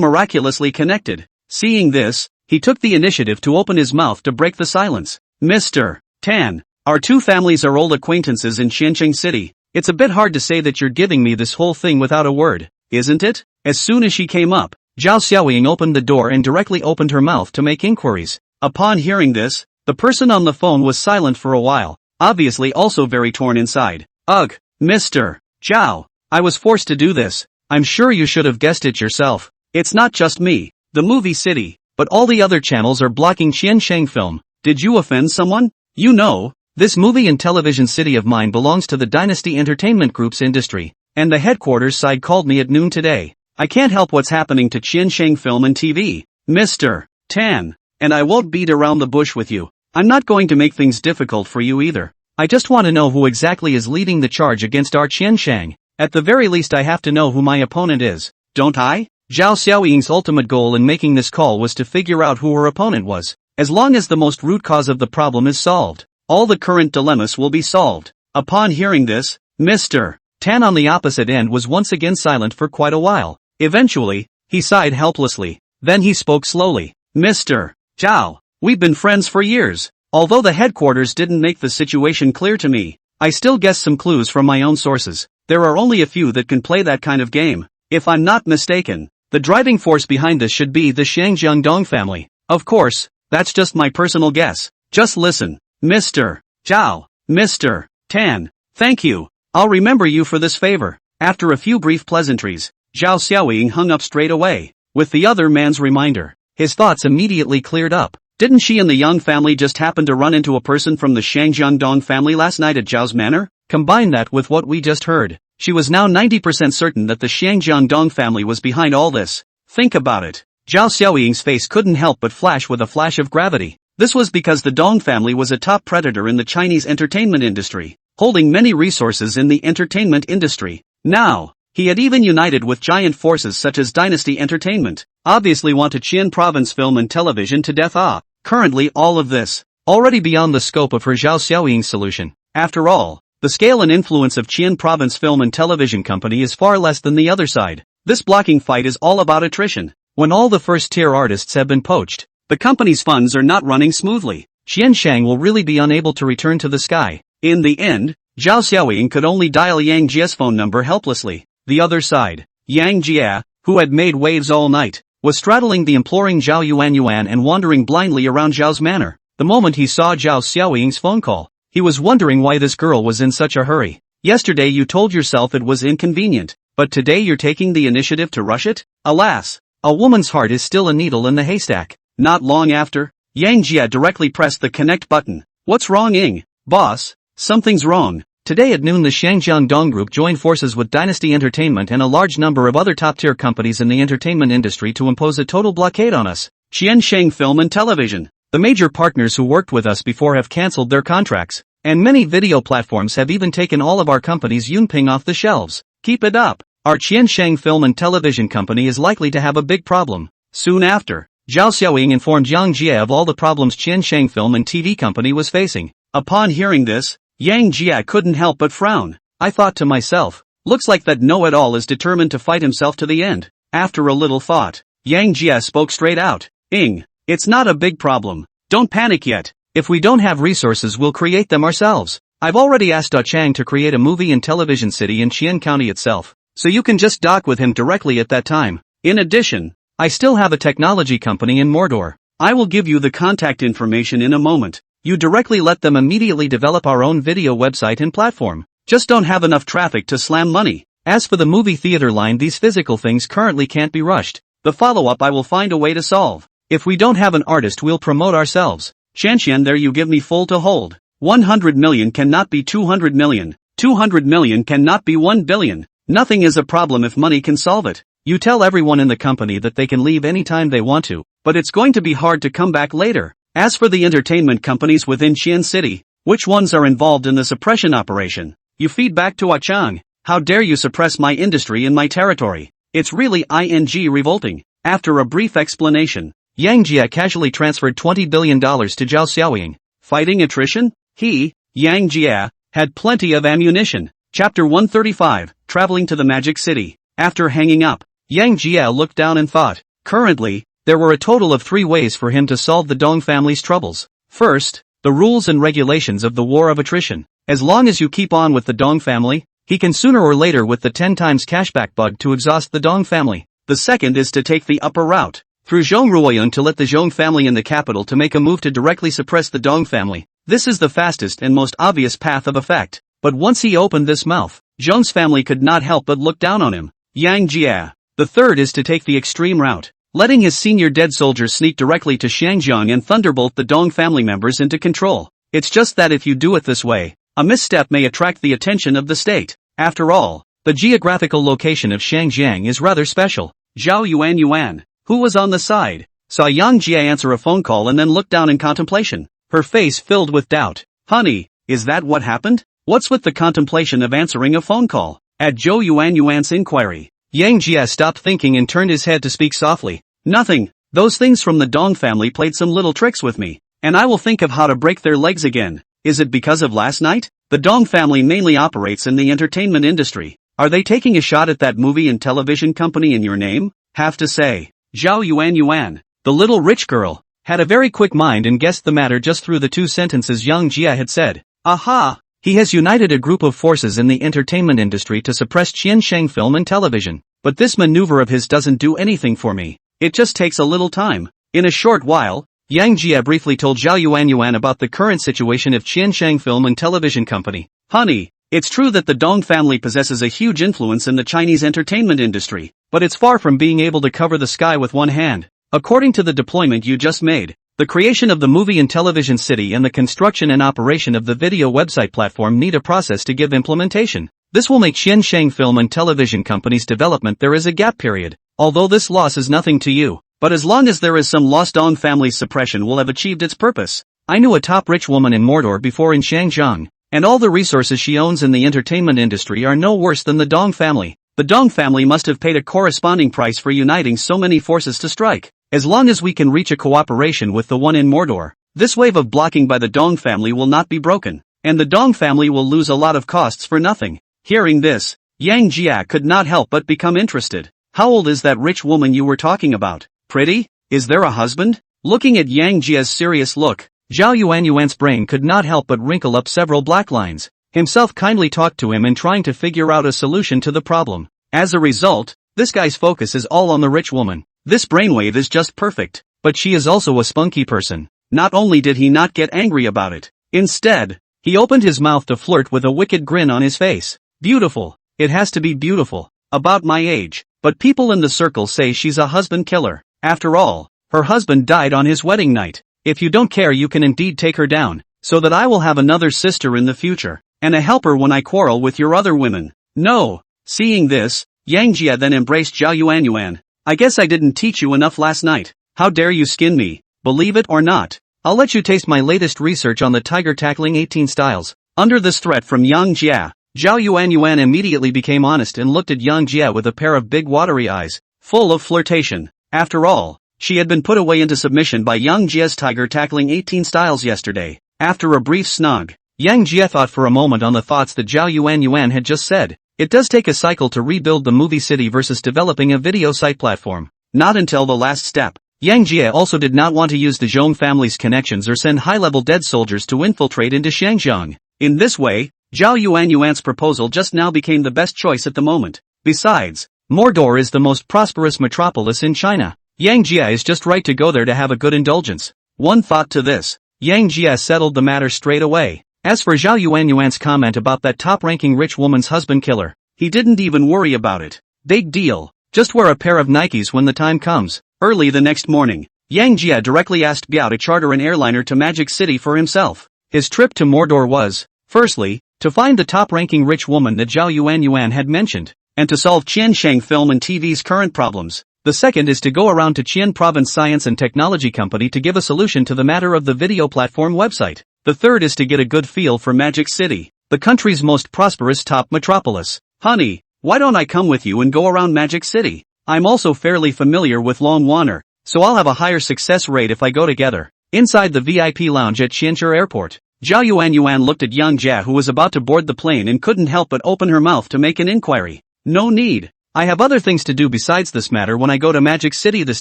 miraculously connected. Seeing this, he took the initiative to open his mouth to break the silence. "Mr. Tan, our two families are old acquaintances in Qiansheng City. It's a bit hard to say that you're giving me this whole thing without a word, isn't it?" As soon as she came up, Zhao Xiaoying opened the door and directly opened her mouth to make inquiries. Upon hearing this, the person on the phone was silent for a while, obviously also very torn inside. "Ugh, Mr. Zhao, I was forced to do this. I'm sure you should have guessed it yourself. It's not just me, the movie city, but all the other channels are blocking Qiansheng Film. Did you offend someone? You know, this movie and television city of mine belongs to the Dynasty Entertainment Group's industry, and the headquarters side called me at noon today. I can't help what's happening to Qiansheng Film and TV, Mr. Tan, and I won't beat around the bush with you. I'm not going to make things difficult for you either. I just want to know who exactly is leading the charge against our Qiansheng. At the very least I have to know who my opponent is, don't I?" Zhao Xiaoying's ultimate goal in making this call was to figure out who her opponent was. As long as the most root cause of the problem is solved, all the current dilemmas will be solved. Upon hearing this, Mr. Tan on the opposite end was once again silent for quite a while. Eventually, he sighed helplessly. Then he spoke slowly. "Mr. Zhao, we've been friends for years. Although the headquarters didn't make the situation clear to me, I still guessed some clues from my own sources. There are only a few that can play that kind of game. If I'm not mistaken, the driving force behind this should be the Shangjiang family. Of course, that's just my personal guess. Just listen, Mr. Zhao, Mr. Tan, thank you. I'll remember you for this favor." After a few brief pleasantries, Zhao Xiaoying hung up straight away. With the other man's reminder, his thoughts immediately cleared up. Didn't she and the Young family just happen to run into a person from the Shangjiang family last night at Zhao's manor? Combine that with what we just heard. She was now 90% certain that the Shangjiang family was behind all this. Think about it. Zhao Xiaoying's face couldn't help but flash with a flash of gravity. This was because the Dong family was a top predator in the Chinese entertainment industry, holding many resources in the entertainment industry. Now, he had even united with giant forces such as Dynasty Entertainment, obviously wanted Qian Province Film and Television to death. Currently all of this, already beyond the scope of her Zhao Xiaoying's solution. After all, the scale and influence of Qian Province Film and Television Company is far less than the other side. This blocking fight is all about attrition. When all the first-tier artists have been poached, the company's funds are not running smoothly. Qiansheng will really be unable to return to the sky. In the end, Zhao Xiaoying could only dial Yang Jie's phone number helplessly. The other side, Yang Jie, who had made waves all night, was straddling the imploring Zhao Yuan and wandering blindly around Zhao's manor. The moment he saw Zhao Xiaoying's phone call, he was wondering why this girl was in such a hurry. Yesterday you told yourself it was inconvenient, but today you're taking the initiative to rush it? Alas, a woman's heart is still a needle in the haystack. Not long after, Yang Jie directly pressed the connect button. "What's wrong, Ing? Boss, something's wrong." Today at noon the Shangjiang Dong Group joined forces with Dynasty Entertainment and a large number of other top-tier companies in the entertainment industry to impose a total blockade on us. Qiansheng Film and Television. The major partners who worked with us before have cancelled their contracts, and many video platforms have even taken all of our company's Yunping off the shelves. Keep it up. Our Qiansheng Film and Television Company is likely to have a big problem. Soon after, Zhao Xiaoying informed Yang Jie of all the problems Qiansheng Film and TV Company was facing. Upon hearing this, Yang Jie couldn't help but frown. I thought to myself, looks like that know-it-all is determined to fight himself to the end. After a little thought, Yang Jie spoke straight out. It's not a big problem. Don't panic yet. If we don't have resources, we'll create them ourselves. I've already asked Da Chang to create a movie and television city in Qian County itself, so you can just dock with him directly at that time. In addition, I still have a technology company in Mordor. I will give you the contact information in a moment. You directly let them immediately develop our own video website and platform. Just don't have enough traffic to slam money. As for the movie theater line, these physical things currently can't be rushed. The follow-up I will find a way to solve. If we don't have an artist, we'll promote ourselves. Qianxian, there you give me full to hold. 100 million cannot be 200 million. 200 million cannot be 1 billion. Nothing is a problem if money can solve it. You tell everyone in the company that they can leave anytime they want to, but it's going to be hard to come back later. As for the entertainment companies within Qian City, which ones are involved in the suppression operation? You feed back to Chang. How dare you suppress my industry in my territory? It's really revolting. After a brief explanation, Yang Jie casually transferred $20 billion to Zhao Xiaoying. Fighting attrition? He, Yang Jie, had plenty of ammunition. Chapter 135, Traveling to the Magic City. After hanging up, Yang Jie looked down and thought. Currently, there were a total of 3 ways for him to solve the Dong family's troubles. First, the rules and regulations of the war of attrition. As long as you keep on with the Dong family, he can sooner or later with the 10 times cashback bug to exhaust the Dong family. The second is to take the upper route, through Zhongruoyun to let the Zhong family in the capital to make a move to directly suppress the Dong family. This is the fastest and most obvious path of effect. But once he opened this mouth, Zhong's family could not help but look down on him. Yang Jie. The third is to take the extreme route, letting his senior dead soldiers sneak directly to Shangjiang and thunderbolt the Dong family members into control. It's just that if you do it this way, a misstep may attract the attention of the state. After all, the geographical location of Shangjiang is rather special. Zhao Yuan, who was on the side, saw Yang Jie answer a phone call and then looked down in contemplation, her face filled with doubt. Honey, is that what happened? What's with the contemplation of answering a phone call? At Zhou Yuan's inquiry, Yang Jie stopped thinking and turned his head to speak softly. Nothing. Those things from the Dong family played some little tricks with me, and I will think of how to break their legs again. Is it because of last night? The Dong family mainly operates in the entertainment industry. Are they taking a shot at that movie and television company in your name? Have to say, Zhao Yuan, the little rich girl, had a very quick mind and guessed the matter just through the 2 sentences Yang Jie had said. Aha! He has united a group of forces in the entertainment industry to suppress Qiansheng Film and television. But this maneuver of his doesn't do anything for me. It just takes a little time. In a short while, Yang Jie briefly told Zhao Yuan about the current situation of Qiansheng Film and Television Company. Honey, it's true that the Dong family possesses a huge influence in the Chinese entertainment industry, but it's far from being able to cover the sky with one hand. According to the deployment you just made, the creation of the movie and television city and the construction and operation of the video website platform need a process to give implementation. This will make Qiansheng Film and Television Company's development. There is a gap period. Although this loss is nothing to you, but as long as there is some loss, Dong family's suppression will have achieved its purpose. I knew a top rich woman in Mordor before in Shangjiang, and all the resources she owns in the entertainment industry are no worse than the Dong family. The Dong family must have paid a corresponding price for uniting so many forces to strike. As long as we can reach a cooperation with the one in Mordor, this wave of blocking by the Dong family will not be broken, and the Dong family will lose a lot of costs for nothing. Hearing this, Yang Jie could not help but become interested. How old is that rich woman you were talking about? Pretty? Is there a husband? Looking at Yang Jie's serious look, Zhao Yuan's brain could not help but wrinkle up several black lines. Himself kindly talked to him and trying to figure out a solution to the problem. As a result, this guy's focus is all on the rich woman. This brainwave is just perfect, but she is also a spunky person. Not only did he not get angry about it, instead, he opened his mouth to flirt with a wicked grin on his face. Beautiful. It has to be beautiful. About my age. But people in the circle say she's a husband killer. After all, her husband died on his wedding night. If you don't care, you can indeed take her down, so that I will have another sister in the future, and a helper when I quarrel with your other women. No. Seeing this, Yang Jie then embraced Zhao Yuan. I guess I didn't teach you enough last night. How dare you skin me? Believe it or not, I'll let you taste my latest research on the tiger tackling 18 styles. Under this threat from Yang Jie, Zhao Yuan immediately became honest and looked at Yang Jie with a pair of big watery eyes, full of flirtation. After all, She had been put away into submission by Yang Jie's tiger tackling 18 styles yesterday. After a brief snog, Yang Jie thought for a moment on the thoughts that Zhao Yuan had just said. It does take a cycle to rebuild the movie city versus developing a video site platform. Not until the last step. Yang Jie also did not want to use the Zhong family's connections or send high-level dead soldiers to infiltrate into Shangjiang. In this way, Zhao Yuan's proposal just now became the best choice at the moment. Besides, Mordor is the most prosperous metropolis in China. Yang Jie is just right to go there to have a good indulgence. One thought to this. Yang Jie settled the matter straight away. As for Zhao Yuan's comment about that top-ranking rich woman's husband killer, he didn't even worry about it. Big deal. Just wear a pair of Nikes when the time comes. Early the next morning, Yang Jie directly asked Biao to charter an airliner to Magic City for himself. His trip to Mordor was, firstly, to find the top-ranking rich woman that Zhao Yuan had mentioned, and to solve Qiansheng Film and TV's current problems. The second is to go around to Qian Province Science and Technology Company to give a solution to the matter of the video platform website. The third is to get a good feel for Magic City, the country's most prosperous top metropolis. Honey, why don't I come with you and go around Magic City? I'm also fairly familiar with Longwaner, so I'll have a higher success rate if I go together. Inside the VIP lounge at Qianzhou Airport, Zhao Yuan looked at Yang Jie, who was about to board the plane and couldn't help but open her mouth to make an inquiry. No need. I have other things to do besides this matter when I go to Magic City this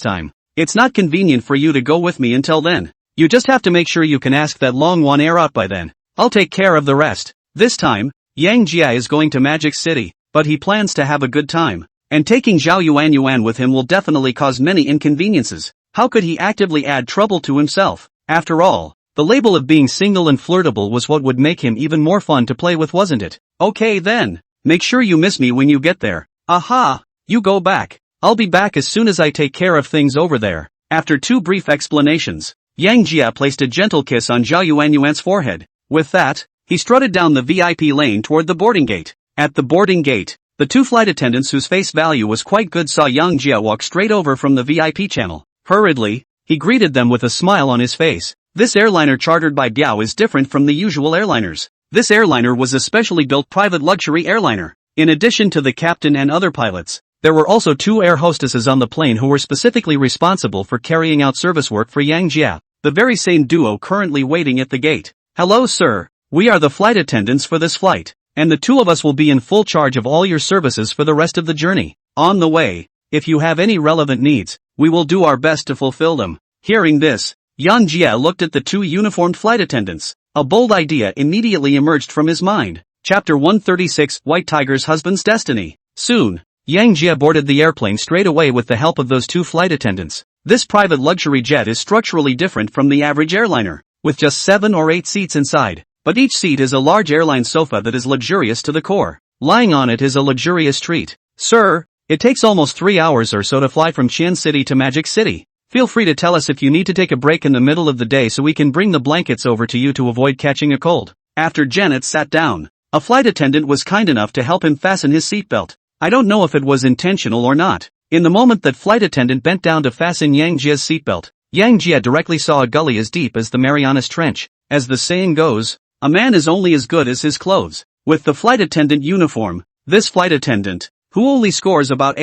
time. It's not convenient for you to go with me until then. You just have to make sure you can ask that Longwaner out by then. I'll take care of the rest. This time, Yang Jie is going to Magic City, but he plans to have a good time. And taking Zhao Yuan with him will definitely cause many inconveniences. How could he actively add trouble to himself? After all, the label of being single and flirtable was what would make him even more fun to play with, wasn't it? Okay then. Make sure you miss me when you get there. Aha! You go back. I'll be back as soon as I take care of things over there. After two brief explanations, Yang Jie placed a gentle kiss on Zhao Yuan's forehead. With that, he strutted down the VIP lane toward the boarding gate. At the boarding gate, the two flight attendants whose face value was quite good saw Yang Jie walk straight over from the VIP channel. Hurriedly, he greeted them with a smile on his face. This airliner chartered by Biao is different from the usual airliners. This airliner was a specially built private luxury airliner. In addition to the captain and other pilots, there were also two air hostesses on the plane who were specifically responsible for carrying out service work for Yang Jie, the very same duo currently waiting at the gate. Hello sir, we are the flight attendants for this flight, and the two of us will be in full charge of all your services for the rest of the journey. On the way, if you have any relevant needs, we will do our best to fulfill them. Hearing this, Yang Jie looked at the two uniformed flight attendants. A bold idea immediately emerged from his mind. Chapter 136, White Tiger's Husband's Destiny. Soon, Yang Jie boarded the airplane straight away with the help of those two flight attendants. This private luxury jet is structurally different from the average airliner, with just 7 or 8 seats inside. But each seat is a large airline sofa that is luxurious to the core. Lying on it is a luxurious treat. Sir, it takes almost 3 hours or so to fly from Qian City to Magic City. Feel free to tell us if you need to take a break in the middle of the day so we can bring the blankets over to you to avoid catching a cold. After Janet sat down, a flight attendant was kind enough to help him fasten his seatbelt. I don't know if it was intentional or not. In the moment that flight attendant bent down to fasten Yang Jie's seatbelt, Yang Jie directly saw a gully as deep as the Marianas Trench. As the saying goes, a man is only as good as his clothes. With the flight attendant uniform, this flight attendant, who only scores about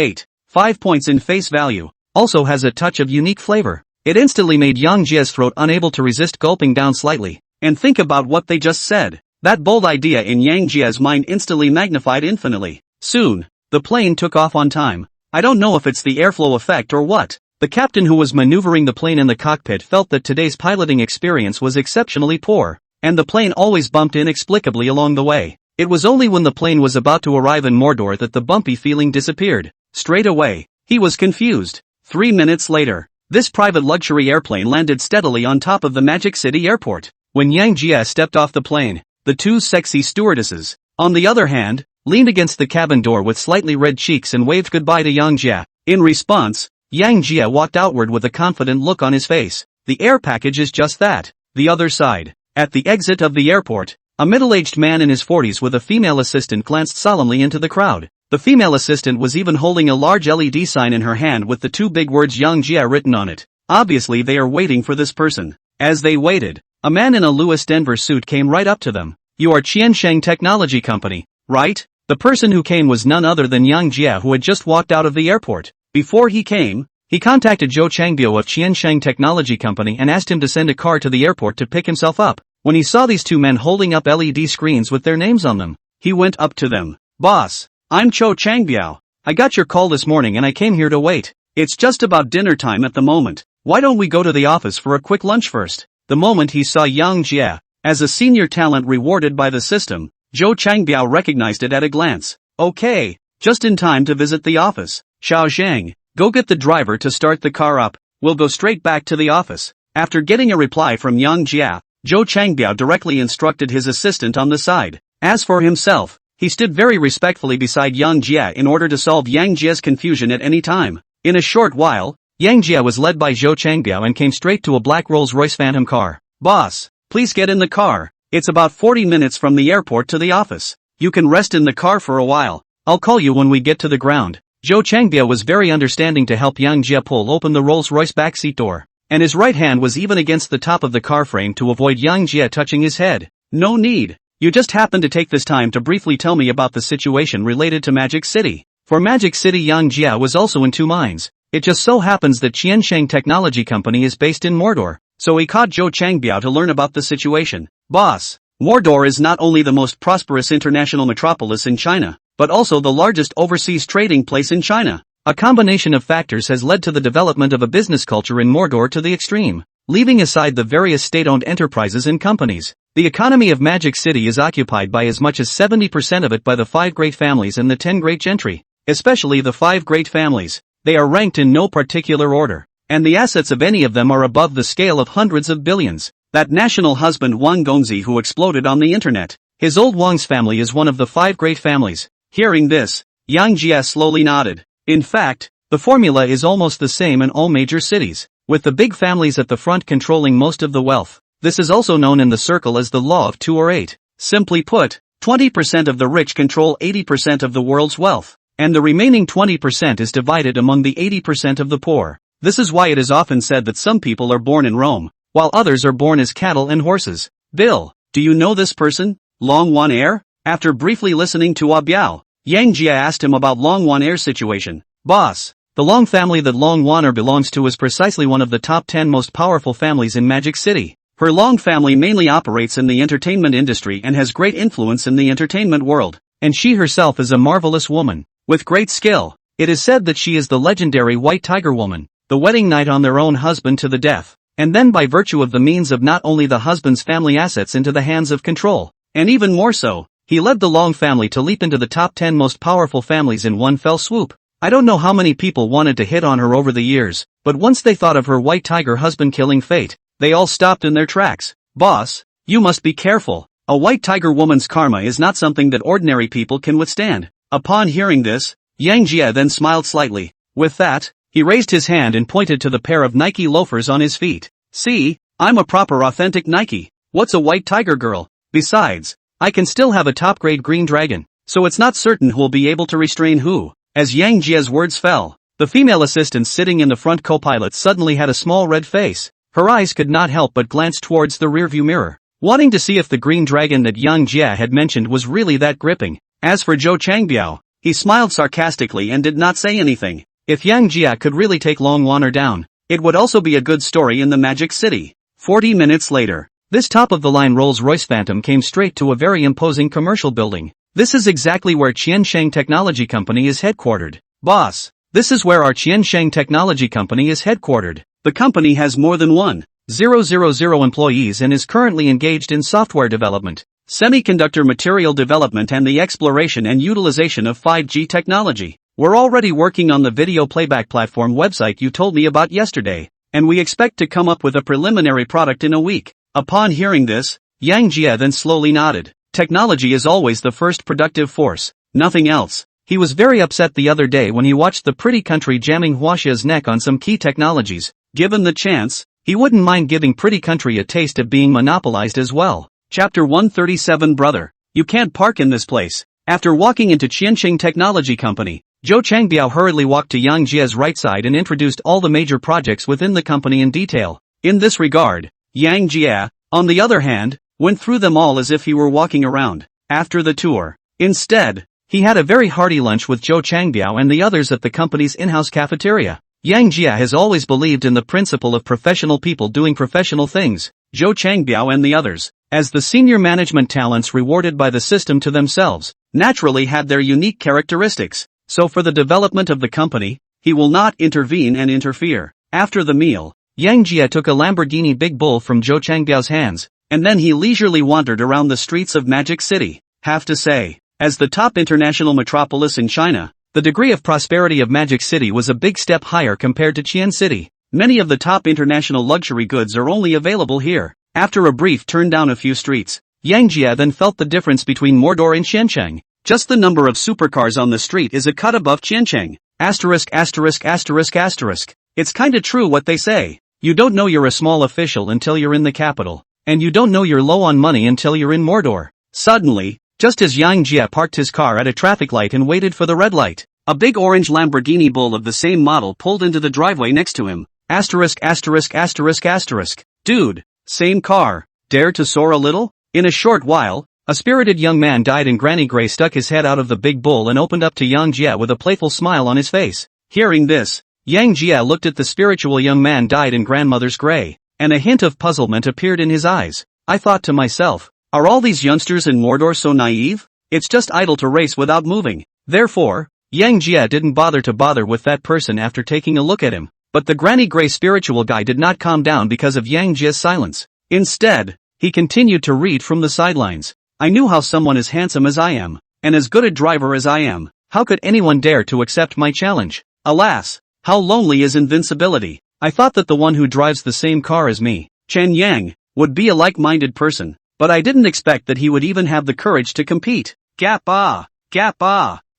5 points in face value, also has a touch of unique flavor. It instantly made Yang Jie's throat unable to resist gulping down slightly. And think about what they just said. That bold idea in Yang Jie's mind instantly magnified infinitely. Soon, the plane took off on time. I don't know if it's the airflow effect or what. The captain who was maneuvering the plane in the cockpit felt that today's piloting experience was exceptionally poor, and the plane always bumped inexplicably along the way. It was only when the plane was about to arrive in Mordor that the bumpy feeling disappeared. Straight away, he was confused. 3 minutes later, this private luxury airplane landed steadily on top of the Magic City airport. When Yang Jie stepped off the plane, the two sexy stewardesses, on the other hand, leaned against the cabin door with slightly red cheeks and waved goodbye to Yang Jie. In response, Yang Jie walked outward with a confident look on his face. The air package is just that. The other side. At the exit of the airport, a middle-aged man in his 40s with a female assistant glanced solemnly into the crowd. The female assistant was even holding a large LED sign in her hand with the two big words Yang Jie written on it. Obviously they are waiting for this person. As they waited, a man in a Louis Denver suit came right up to them. You are Qiansheng Technology Company, right? The person who came was none other than Yang Jie, who had just walked out of the airport. Before he came, He contacted Zhou Changbiao of Qiansheng Technology Company and asked him to send a car to the airport to pick himself up. When he saw these two men holding up LED screens with their names on them, he went up to them. "Boss, I'm Zhou Changbiao. I got your call this morning and I came here to wait. It's just about dinner time at the moment. Why don't we go to the office for a quick lunch first?" The moment he saw Yang Jie, as a senior talent rewarded by the system, Zhou Changbiao recognized it at a glance. "Okay, just in time to visit the office. Xiao Zhang, go get the driver to start the car up. We'll go straight back to the office." After getting a reply from Yang Jie, Zhou Changbiao directly instructed his assistant on the side. As for himself, he stood very respectfully beside Yang Jie in order to solve Yang Jie's confusion at any time. In a short while, Yang Jie was led by Zhou Changbiao and came straight to a black Rolls-Royce Phantom car. "Boss, please get in the car. It's about 40 minutes from the airport to the office. You can rest in the car for a while. I'll call you when we get to the ground." Zhou Changbiao was very understanding to help Yang Jie pull open the Rolls-Royce backseat door, and his right hand was even against the top of the car frame to avoid Yang Jie touching his head. "No need. You just happened to take this time to briefly tell me about the situation related to Magic City." For Magic City, Yang Jie was also in two minds. It just so happens that Qiansheng Technology Company is based in Mordor, so he called Zhou Changbiao to learn about the situation. "Boss, Mordor is not only the most prosperous international metropolis in China, but also the largest overseas trading place in China. A combination of factors has led to the development of a business culture in Mordor to the extreme. Leaving aside the various state-owned enterprises and companies, the economy of Magic City is occupied by as much as 70% of it by the 5 great families and the 10 great gentry, especially the 5 great families. They are ranked in no particular order, and the assets of any of them are above the scale of hundreds of billions. That national husband Wang Gongzi who exploded on the internet, his old Wang's family is one of the 5 great families." Hearing this, Yang Jie slowly nodded. In fact, the formula is almost the same in all major cities, with the big families at the front controlling most of the wealth. This is also known in the circle as the law of 2 or 8. Simply put, 20% of the rich control 80% of the world's wealth, and the remaining 20% is divided among the 80% of the poor. This is why it is often said that some people are born in Rome, while others are born as cattle and horses. "Bill, do you know this person, Long Wan Air?" After briefly listening to Biao, Yang Jie asked him about Long Wan Air's situation. "Boss, the Long family that Long Wan Air belongs to is precisely one of the top 10 most powerful families in Magic City. Her Long family mainly operates in the entertainment industry and has great influence in the entertainment world, and she herself is a marvelous woman, with great skill. It is said that she is the legendary White Tiger Woman, the wedding night on their own husband to the death, and then by virtue of the means of not only the husband's family assets into the hands of control, and even more so, he led the Long family to leap into the top 10 most powerful families in one fell swoop. I don't know how many people wanted to hit on her over the years, but once they thought of her White Tiger husband killing fate, they all stopped in their tracks. "Boss, you must be careful. A White Tiger woman's karma is not something that ordinary people can withstand." Upon hearing this, Yang Jie then smiled slightly. With that, he raised his hand and pointed to the pair of Nike loafers on his feet. "See, I'm a proper authentic Nike. What's a White Tiger girl? Besides, I can still have a top-grade green dragon, so it's not certain who'll be able to restrain who." As Yang Jie's words fell, the female assistant sitting in the front co-pilot suddenly had a small red face. Her eyes could not help but glance towards the rearview mirror, wanting to see if the green dragon that Yang Jie had mentioned was really that gripping. As for Zhou Changbiao, he smiled sarcastically and did not say anything. If Yang Jie could really take Long Wan down, it would also be a good story in the Magic City. 40 minutes later, this top-of-the-line Rolls-Royce Phantom came straight to a very imposing commercial building. This is exactly where Qiansheng Technology Company is headquartered. "Boss, this is where our Qiansheng Technology Company is headquartered. The company has more than 1,000 employees and is currently engaged in software development, semiconductor material development and the exploration and utilization of 5G technology. We're already working on the video playback platform website you told me about yesterday, and we expect to come up with a preliminary product in a week." Upon hearing this, Yang Jie then slowly nodded. Technology is always the first productive force, nothing else. He was very upset the other day when he watched the pretty country jamming Huaxia's neck on some key technologies. Given the chance, he wouldn't mind giving pretty country a taste of being monopolized as well. Chapter 137 Brother, you can't park in this place. After walking into Qiansheng Technology Company, Zhou Changbiao hurriedly walked to Yang Jie's right side and introduced all the major projects within the company in detail. In this regard, Yang Jie, on the other hand, went through them all as if he were walking around. After the tour, instead, he had a very hearty lunch with Zhou Changbiao and the others at the company's in-house cafeteria. Yang Jia has always believed in the principle of professional people doing professional things. Zhou Changbiao and the others, as the senior management talents rewarded by the system to themselves, naturally had their unique characteristics. So for the development of the company, he will not intervene and interfere. After the meal, Yang Jia took a Lamborghini Big Bull from Zhou Changbiao's hands, and then he leisurely wandered around the streets of Magic City. Have to say, as the top international metropolis in China, the degree of prosperity of Magic City was a big step higher compared to Qian City. Many of the top international luxury goods are only available here. After a brief turn down a few streets, Yang Jia then felt the difference between Mordor and Xiancheng. Just the number of supercars on the street is a cut above Qiancheng. Asterisk asterisk asterisk asterisk. It's kinda true what they say. You don't know you're a small official until you're in the capital, and you don't know you're low on money until you're in Mordor. Suddenly, just as Yang Jia parked his car at a traffic light and waited for the red light, a big orange Lamborghini Bull of the same model pulled into the driveway next to him. Asterisk asterisk asterisk asterisk. Dude, same car, dare to soar a little? In a short while, a spirited young man died and Granny Gray stuck his head out of the big bull and opened up to Yang Jia with a playful smile on his face. Hearing this, Yang Jia looked at the spiritual young man died in grandmother's gray, and a hint of puzzlement appeared in his eyes. I thought to myself, are all these youngsters in Mordor so naive? It's just idle to race without moving. Therefore, Yang Jia didn't bother with that person after taking a look at him. But the Granny Gray spiritual guy did not calm down because of Yang Jia's silence. Instead, he continued to read from the sidelines. I knew how someone as handsome as I am, and as good a driver as I am, how could anyone dare to accept my challenge? Alas, how lonely is invincibility. I thought that the one who drives the same car as me, Chen Yang, would be a like-minded person, but I didn't expect that he would even have the courage to compete. Gap ah!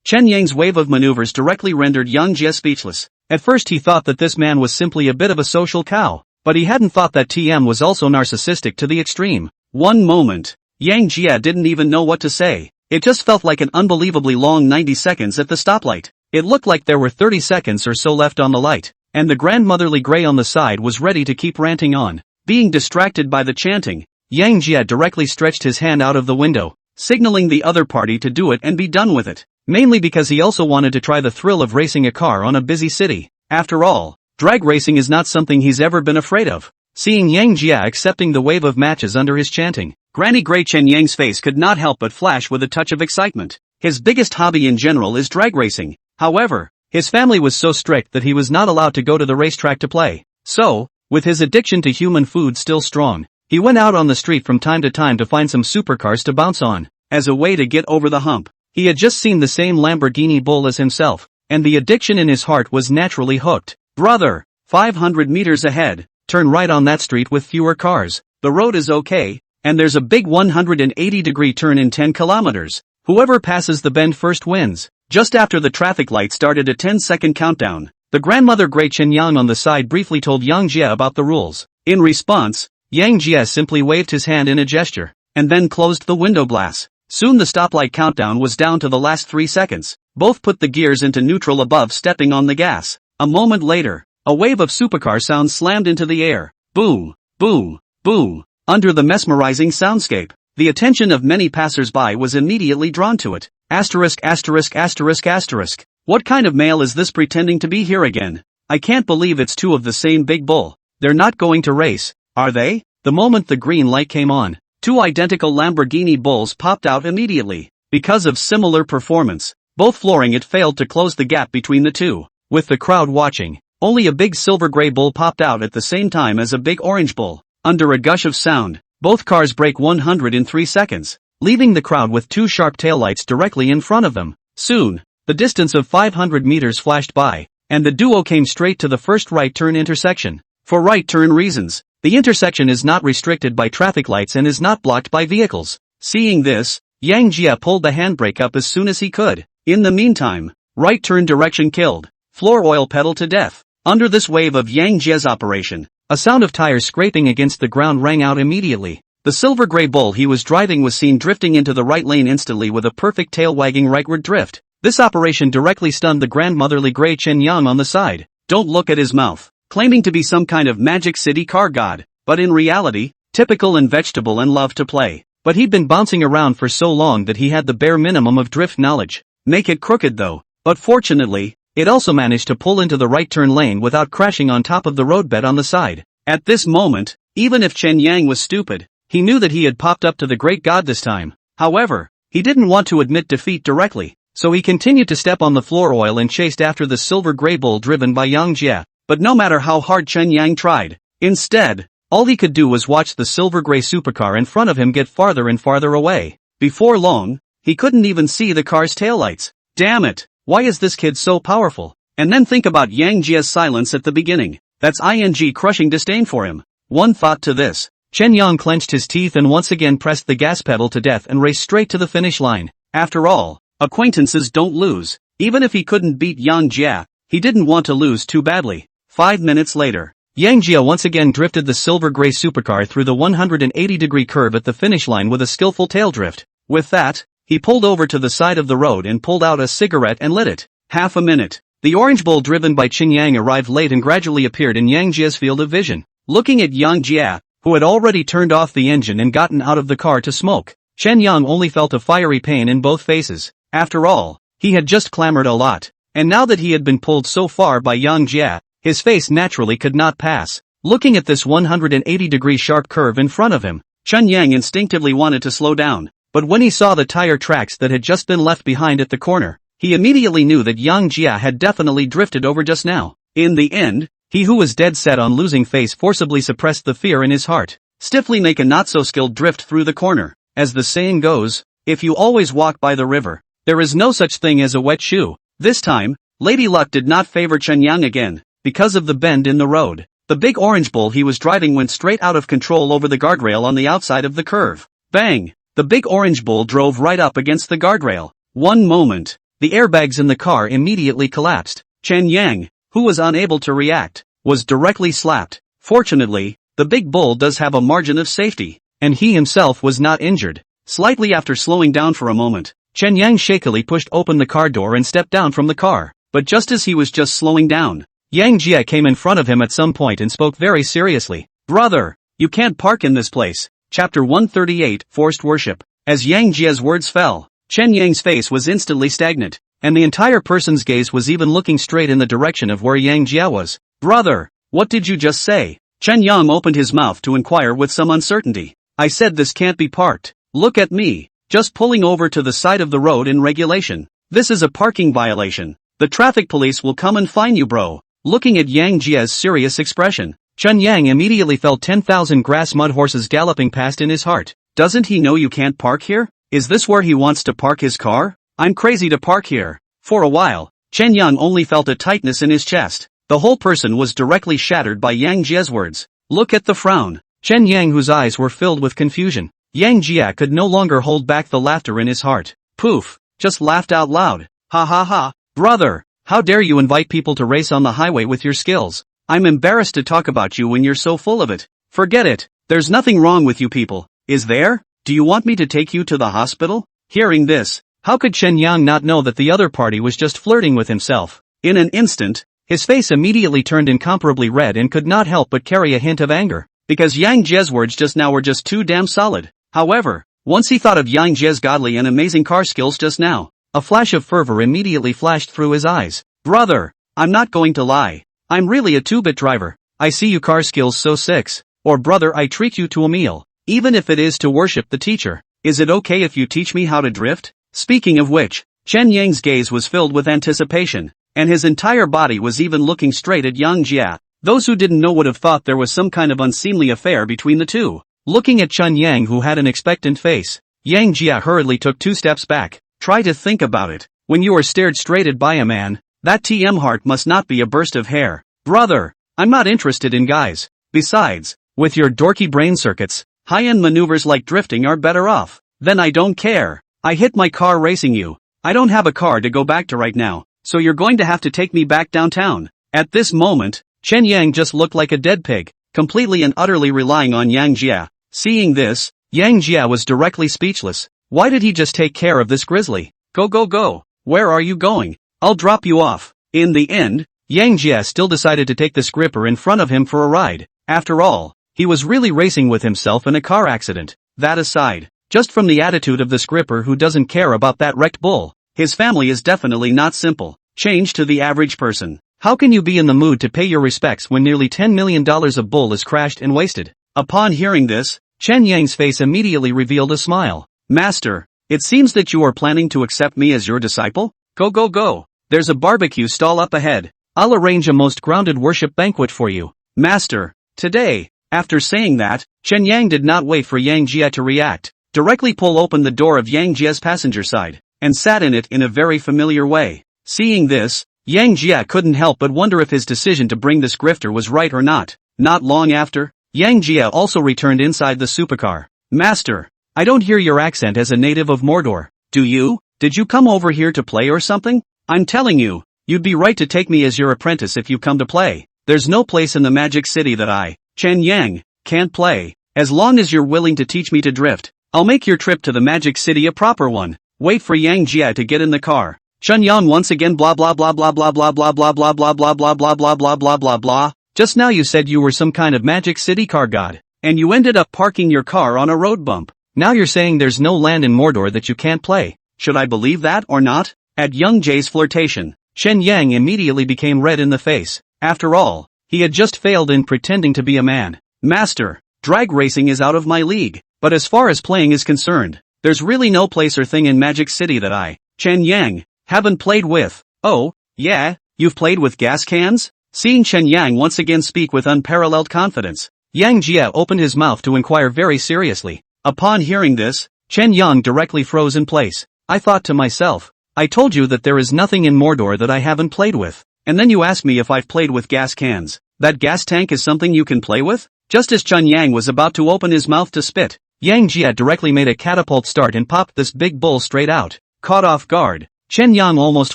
Chen Yang's wave of maneuvers directly rendered Yang Jia speechless. At first he thought that this man was simply a bit of a social cow, but he hadn't thought that TM was also narcissistic to the extreme. One moment, Yang Jia didn't even know what to say. It just felt like an unbelievably long 90 seconds at the stoplight. It looked like there were 30 seconds or so left on the light, and the grandmotherly gray on the side was ready to keep ranting on. Being distracted by the chanting, Yang Jia directly stretched his hand out of the window, signaling the other party to do it and be done with it. Mainly because he also wanted to try the thrill of racing a car on a busy city. After all, drag racing is not something he's ever been afraid of. Seeing Yang Jia accepting the wave of matches under his chanting, Granny Gray Chen Yang's face could not help but flash with a touch of excitement. His biggest hobby in general is drag racing. However, his family was so strict that he was not allowed to go to the racetrack to play. So, with his addiction to human food still strong, he went out on the street from time to find some supercars to bounce on, as a way to get over the hump. He had just seen the same Lamborghini Bull as himself, and the addiction in his heart was naturally hooked. Brother, 500 meters ahead, turn right on that street with fewer cars. The road is okay, and there's a big 180-degree turn in 10 kilometers. Whoever passes the bend first wins. Just after the traffic light started a 10-second countdown, the grandmother Gray Chen Yang on the side briefly told Yang Jia about the rules. In response, Yang Jia simply waved his hand in a gesture, and then closed the window glass. Soon the stoplight countdown was down to the last 3 seconds. Both put the gears into neutral above stepping on the gas. A moment later, a wave of supercar sounds slammed into the air. Boom, boom, boom. Under the mesmerizing soundscape, the attention of many passers-by was immediately drawn to it. Asterisk asterisk asterisk asterisk. What kind of male is this pretending to be here again? I can't believe it's two of the same big bull. They're not going to race, are they? The moment the green light came on, two identical Lamborghini Bulls popped out immediately. Because of similar performance, both flooring it failed to close the gap between the two. With the crowd watching, only a big silver gray bull popped out at the same time as a big orange bull. Under a gush of sound, both cars brake 103 seconds, leaving the crowd with two sharp taillights directly in front of them. Soon, the distance of 500 meters flashed by, and the duo came straight to the first right turn intersection. For right turn reasons, the intersection is not restricted by traffic lights and is not blocked by vehicles. Seeing this, Yang Jia pulled the handbrake up as soon as he could. In the meantime, right turn direction killed, floor oil pedal to death. Under this wave of Yang Jia's operation, a sound of tires scraping against the ground rang out immediately. The silver gray bull he was driving was seen drifting into the right lane instantly with a perfect tail-wagging rightward drift. This operation directly stunned the grandmotherly Gray Chen Yang on the side. Don't look at his mouth, claiming to be some kind of Magic City car god, but in reality, typical and vegetable and love to play. But he'd been bouncing around for so long that he had the bare minimum of drift knowledge. Make it crooked though, but fortunately, it also managed to pull into the right turn lane without crashing on top of the roadbed on the side. At this moment, even if Chen Yang was stupid, he knew that he had popped up to the great god this time. However, he didn't want to admit defeat directly, so he continued to step on the floor oil and chased after the silver gray bull driven by Yang Jia. But no matter how hard Chen Yang tried, instead, all he could do was watch the silver gray supercar in front of him get farther and farther away. Before long, he couldn't even see the car's taillights. Damn it, why is this kid so powerful? And then think about Yang Jia's silence at the beginning. That's ing crushing disdain for him. One thought to this. Chen Yang clenched his teeth and once again pressed the gas pedal to death and raced straight to the finish line. After all, acquaintances don't lose. Even if he couldn't beat Yang Jia, he didn't want to lose too badly. 5 minutes later, Yang Jia once again drifted the silver gray supercar through the 180-degree curve at the finish line with a skillful tail drift. With that, he pulled over to the side of the road and pulled out a cigarette and lit it. Half a minute. The orange bull driven by Chen Yang arrived late and gradually appeared in Yang Jia's field of vision. Looking at Yang Jia, who had already turned off the engine and gotten out of the car to smoke, Chen Yang only felt a fiery pain in both faces. After all, he had just clamored a lot, and now that he had been pulled so far by Yang Jia, his face naturally could not pass. Looking at this 180-degree sharp curve in front of him, Chen Yang instinctively wanted to slow down, but when he saw the tire tracks that had just been left behind at the corner, he immediately knew that Yang Jia had definitely drifted over just now. In the end, he who was dead set on losing face forcibly suppressed the fear in his heart, stiffly make a not-so-skilled drift through the corner. As the saying goes, if you always walk by the river, there is no such thing as a wet shoe. This time, Lady Luck did not favor Chen Yang again, because of the bend in the road. The big orange bull he was driving went straight out of control over the guardrail on the outside of the curve. Bang! The big orange bull drove right up against the guardrail. One moment, the airbags in the car immediately collapsed. Chen Yang, who was unable to react, was directly slapped. Fortunately, the big bull does have a margin of safety, and he himself was not injured. Slightly after slowing down for a moment, Chen Yang shakily pushed open the car door and stepped down from the car. But just as he was just slowing down, Yang Jia came in front of him at some point and spoke very seriously. Brother, you can't park in this place. Chapter 138, Forced Worship. As Yang Jia's words fell, Chen Yang's face was instantly stagnant, and the entire person's gaze was even looking straight in the direction of where Yang Jia was. Brother, what did you just say? Chen Yang opened his mouth to inquire with some uncertainty. I said this can't be parked. Look at me, just pulling over to the side of the road in regulation. This is a parking violation. The traffic police will come and fine you, bro. Looking at Yang Jia's serious expression, Chen Yang immediately felt 10,000 grass mud horses galloping past in his heart. Doesn't he know you can't park here? Is this where he wants to park his car? I'm crazy to park here. For a while, Chen Yang only felt a tightness in his chest. The whole person was directly shattered by Yang Jia's words. Look at the frown. Chen Yang, whose eyes were filled with confusion. Yang Jia could no longer hold back the laughter in his heart. Poof, just laughed out loud. Ha ha ha. Brother, how dare you invite people to race on the highway with your skills? I'm embarrassed to talk about you when you're so full of it. Forget it. There's nothing wrong with you people. Is there? Do you want me to take you to the hospital? Hearing this, how could Chen Yang not know that the other party was just flirting with himself? In an instant, his face immediately turned incomparably red and could not help but carry a hint of anger, because Yang Jie's words just now were just too damn solid. However, once he thought of Yang Jie's godly and amazing car skills just now, a flash of fervor immediately flashed through his eyes. Brother, I'm not going to lie. I'm really a 2-bit driver. I see you car skills so six. Or brother, I treat you to a meal. Even if it is to worship the teacher. Is it okay if you teach me how to drift? Speaking of which, Chen Yang's gaze was filled with anticipation, and his entire body was even looking straight at Yang Jia. Those who didn't know would have thought there was some kind of unseemly affair between the two. Looking at Chen Yang, who had an expectant face, Yang Jia hurriedly took 2 steps back. Try to think about it. When you are stared straight at by a man, that TM heart must not be a burst of hair. Brother, I'm not interested in guys. Besides, with your dorky brain circuits, high-end maneuvers like drifting are better off. Then I don't care. I hit my car racing you. I don't have a car to go back to right now, so you're going to have to take me back downtown. At this moment, Chen Yang just looked like a dead pig, completely and utterly relying on Yang Jia. Seeing this, Yang Jia was directly speechless. Why did he just take care of this grizzly? Go go go. Where are you going? I'll drop you off. In the end, Yang Jia still decided to take the scripper in front of him for a ride. After all, he was really racing with himself in a car accident. That aside, just from the attitude of the scripper who doesn't care about that wrecked bull, his family is definitely not simple. Change to the average person. How can you be in the mood to pay your respects when nearly $10 million of bull is crashed and wasted? Upon hearing this, Chen Yang's face immediately revealed a smile. Master, it seems that you are planning to accept me as your disciple? Go go go. There's a barbecue stall up ahead. I'll arrange a most grounded worship banquet for you. Master, today. After saying that, Chen Yang did not wait for Yang Jie to react. Directly pull open the door of Yang Jie's passenger side, and sat in it in a very familiar way. Seeing this, Yang Jie couldn't help but wonder if his decision to bring this grifter was right or not. Not long after, Yang Jie also returned inside the supercar. Master, I don't hear your accent as a native of Mordor. Do you? Did you come over here to play or something? I'm telling you, you'd be right to take me as your apprentice if you come to play. There's no place in the Magic City that I, Chen Yang, can't play. As long as you're willing to teach me to drift, I'll make your trip to the Magic City a proper one. Wait for Yang Jie to get in the car. Chen Yang once again blah blah blah blah blah blah blah blah blah blah blah blah blah blah blah blah blah blah. Just now you said you were some kind of Magic City car god, and you ended up parking your car on a road bump. Now you're saying there's no land in Mordor that you can't play. Should I believe that or not? At Young Jie's flirtation, Chen Yang immediately became red in the face. After all, he had just failed in pretending to be a man. Master, drag racing is out of my league, but as far as playing is concerned, there's really no place or thing in Magic City that I, Chen Yang, haven't played with. Oh, yeah, you've played with gas cans? Seeing Chen Yang once again speak with unparalleled confidence, Yang Jie opened his mouth to inquire very seriously. Upon hearing this, Chen Yang directly froze in place. I thought to myself, I told you that there is nothing in Mordor that I haven't played with, and then you ask me if I've played with gas cans. That gas tank is something you can play with? Just as Chen Yang was about to open his mouth to spit, Yang Jie directly made a catapult start and popped this big bull straight out. Caught off guard, Chen Yang almost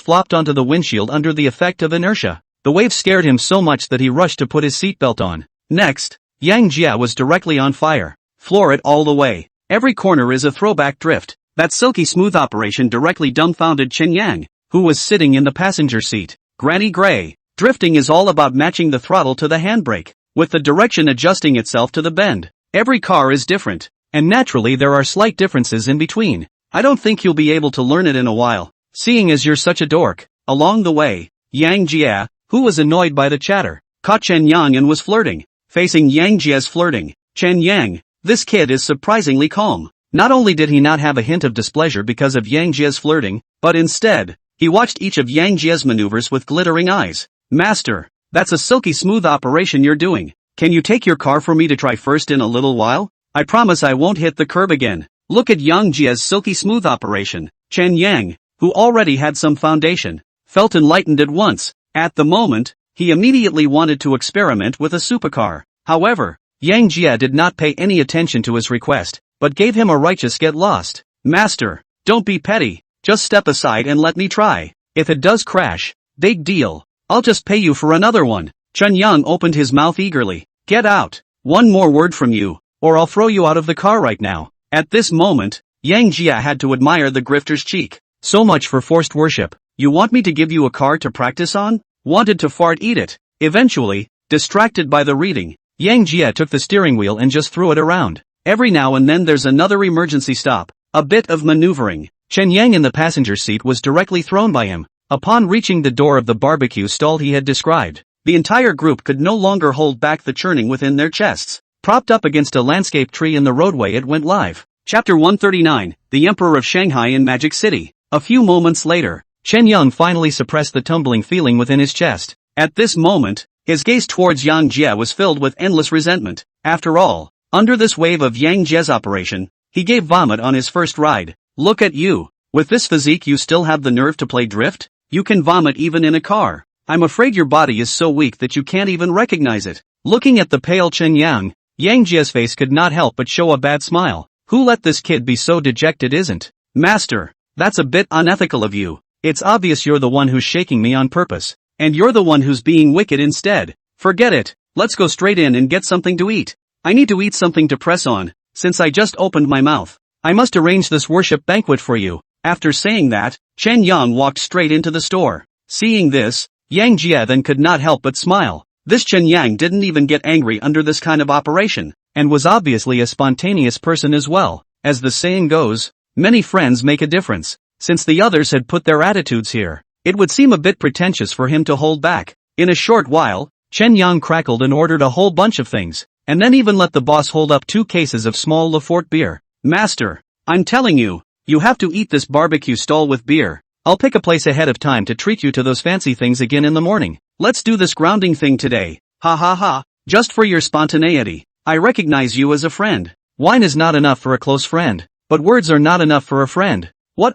flopped onto the windshield under the effect of inertia. The wave scared him so much that he rushed to put his seatbelt on. Next, Yang Jie was directly on fire. Floor it all the way. Every corner is a throwback drift. That silky smooth operation directly dumbfounded Chen Yang, who was sitting in the passenger seat. Granny Gray. Drifting is all about matching the throttle to the handbrake, with the direction adjusting itself to the bend. Every car is different, and naturally there are slight differences in between. I don't think you'll be able to learn it in a while, seeing as you're such a dork. Along the way, Yang Jie, who was annoyed by the chatter, caught Chen Yang and was flirting. Facing Yang Jie's flirting, Chen Yang, this kid is surprisingly calm. Not only did he not have a hint of displeasure because of Yang Jie's flirting, but instead, he watched each of Yang Jie's maneuvers with glittering eyes. Master, that's a silky smooth operation you're doing. Can you take your car for me to try first in a little while? I promise I won't hit the curb again. Look at Yang Jie's silky smooth operation. Chen Yang, who already had some foundation, felt enlightened at once. At the moment, he immediately wanted to experiment with a supercar. However, Yang Jie did not pay any attention to his request, but gave him a righteous get lost. Master, don't be petty, just step aside and let me try. If it does crash, big deal. I'll just pay you for another one. Chen Yang opened his mouth eagerly. Get out. One more word from you, or I'll throw you out of the car right now. At this moment, Yang Jie had to admire the grifter's cheek. So much for forced worship. You want me to give you a car to practice on? Wanted to fart, eat it. Eventually, distracted by the reading, Yang Jie took the steering wheel and just threw it around. Every now and then there's another emergency stop. A bit of maneuvering. Chen Yang in the passenger seat was directly thrown by him. Upon reaching the door of the barbecue stall he had described, the entire group could no longer hold back the churning within their chests. Propped up against a landscape tree in the roadway, it went live. Chapter 139, The Emperor of Shanghai in Magic City. A few moments later, Chen Yang finally suppressed the tumbling feeling within his chest. At this moment, his gaze towards Yang Jie was filled with endless resentment. After all, under this wave of Yang Jie's operation, he gave vomit on his first ride. Look at you. With this physique you still have the nerve to play drift? You can vomit even in a car. I'm afraid your body is so weak that you can't even recognize it. Looking at the pale Chen Yang, Yang Jie's face could not help but show a bad smile. Who let this kid be so dejected isn't? Master, that's a bit unethical of you. It's obvious you're the one who's shaking me on purpose. And you're the one who's being wicked instead. Forget it. Let's go straight in and get something to eat. I need to eat something to press on, since I just opened my mouth. I must arrange this worship banquet for you. After saying that, Chen Yang walked straight into the store. Seeing this, Yang Jie then could not help but smile. This Chen Yang didn't even get angry under this kind of operation, and was obviously a spontaneous person as well. As the saying goes, many friends make a difference. Since the others had put their attitudes here, It would seem a bit pretentious for him to hold back. In a short while, Chen Yang crackled and ordered a whole bunch of things, and then even let the boss hold up 2 cases of small Lafort beer. Master, I'm telling you, you have to eat this barbecue stall with beer. I'll pick a place ahead of time to treat you to those fancy things again in the morning. Let's do this grounding thing today. Ha ha ha, just for your spontaneity. I recognize you as a friend. Wine is not enough for a close friend, but words are not enough for a friend. What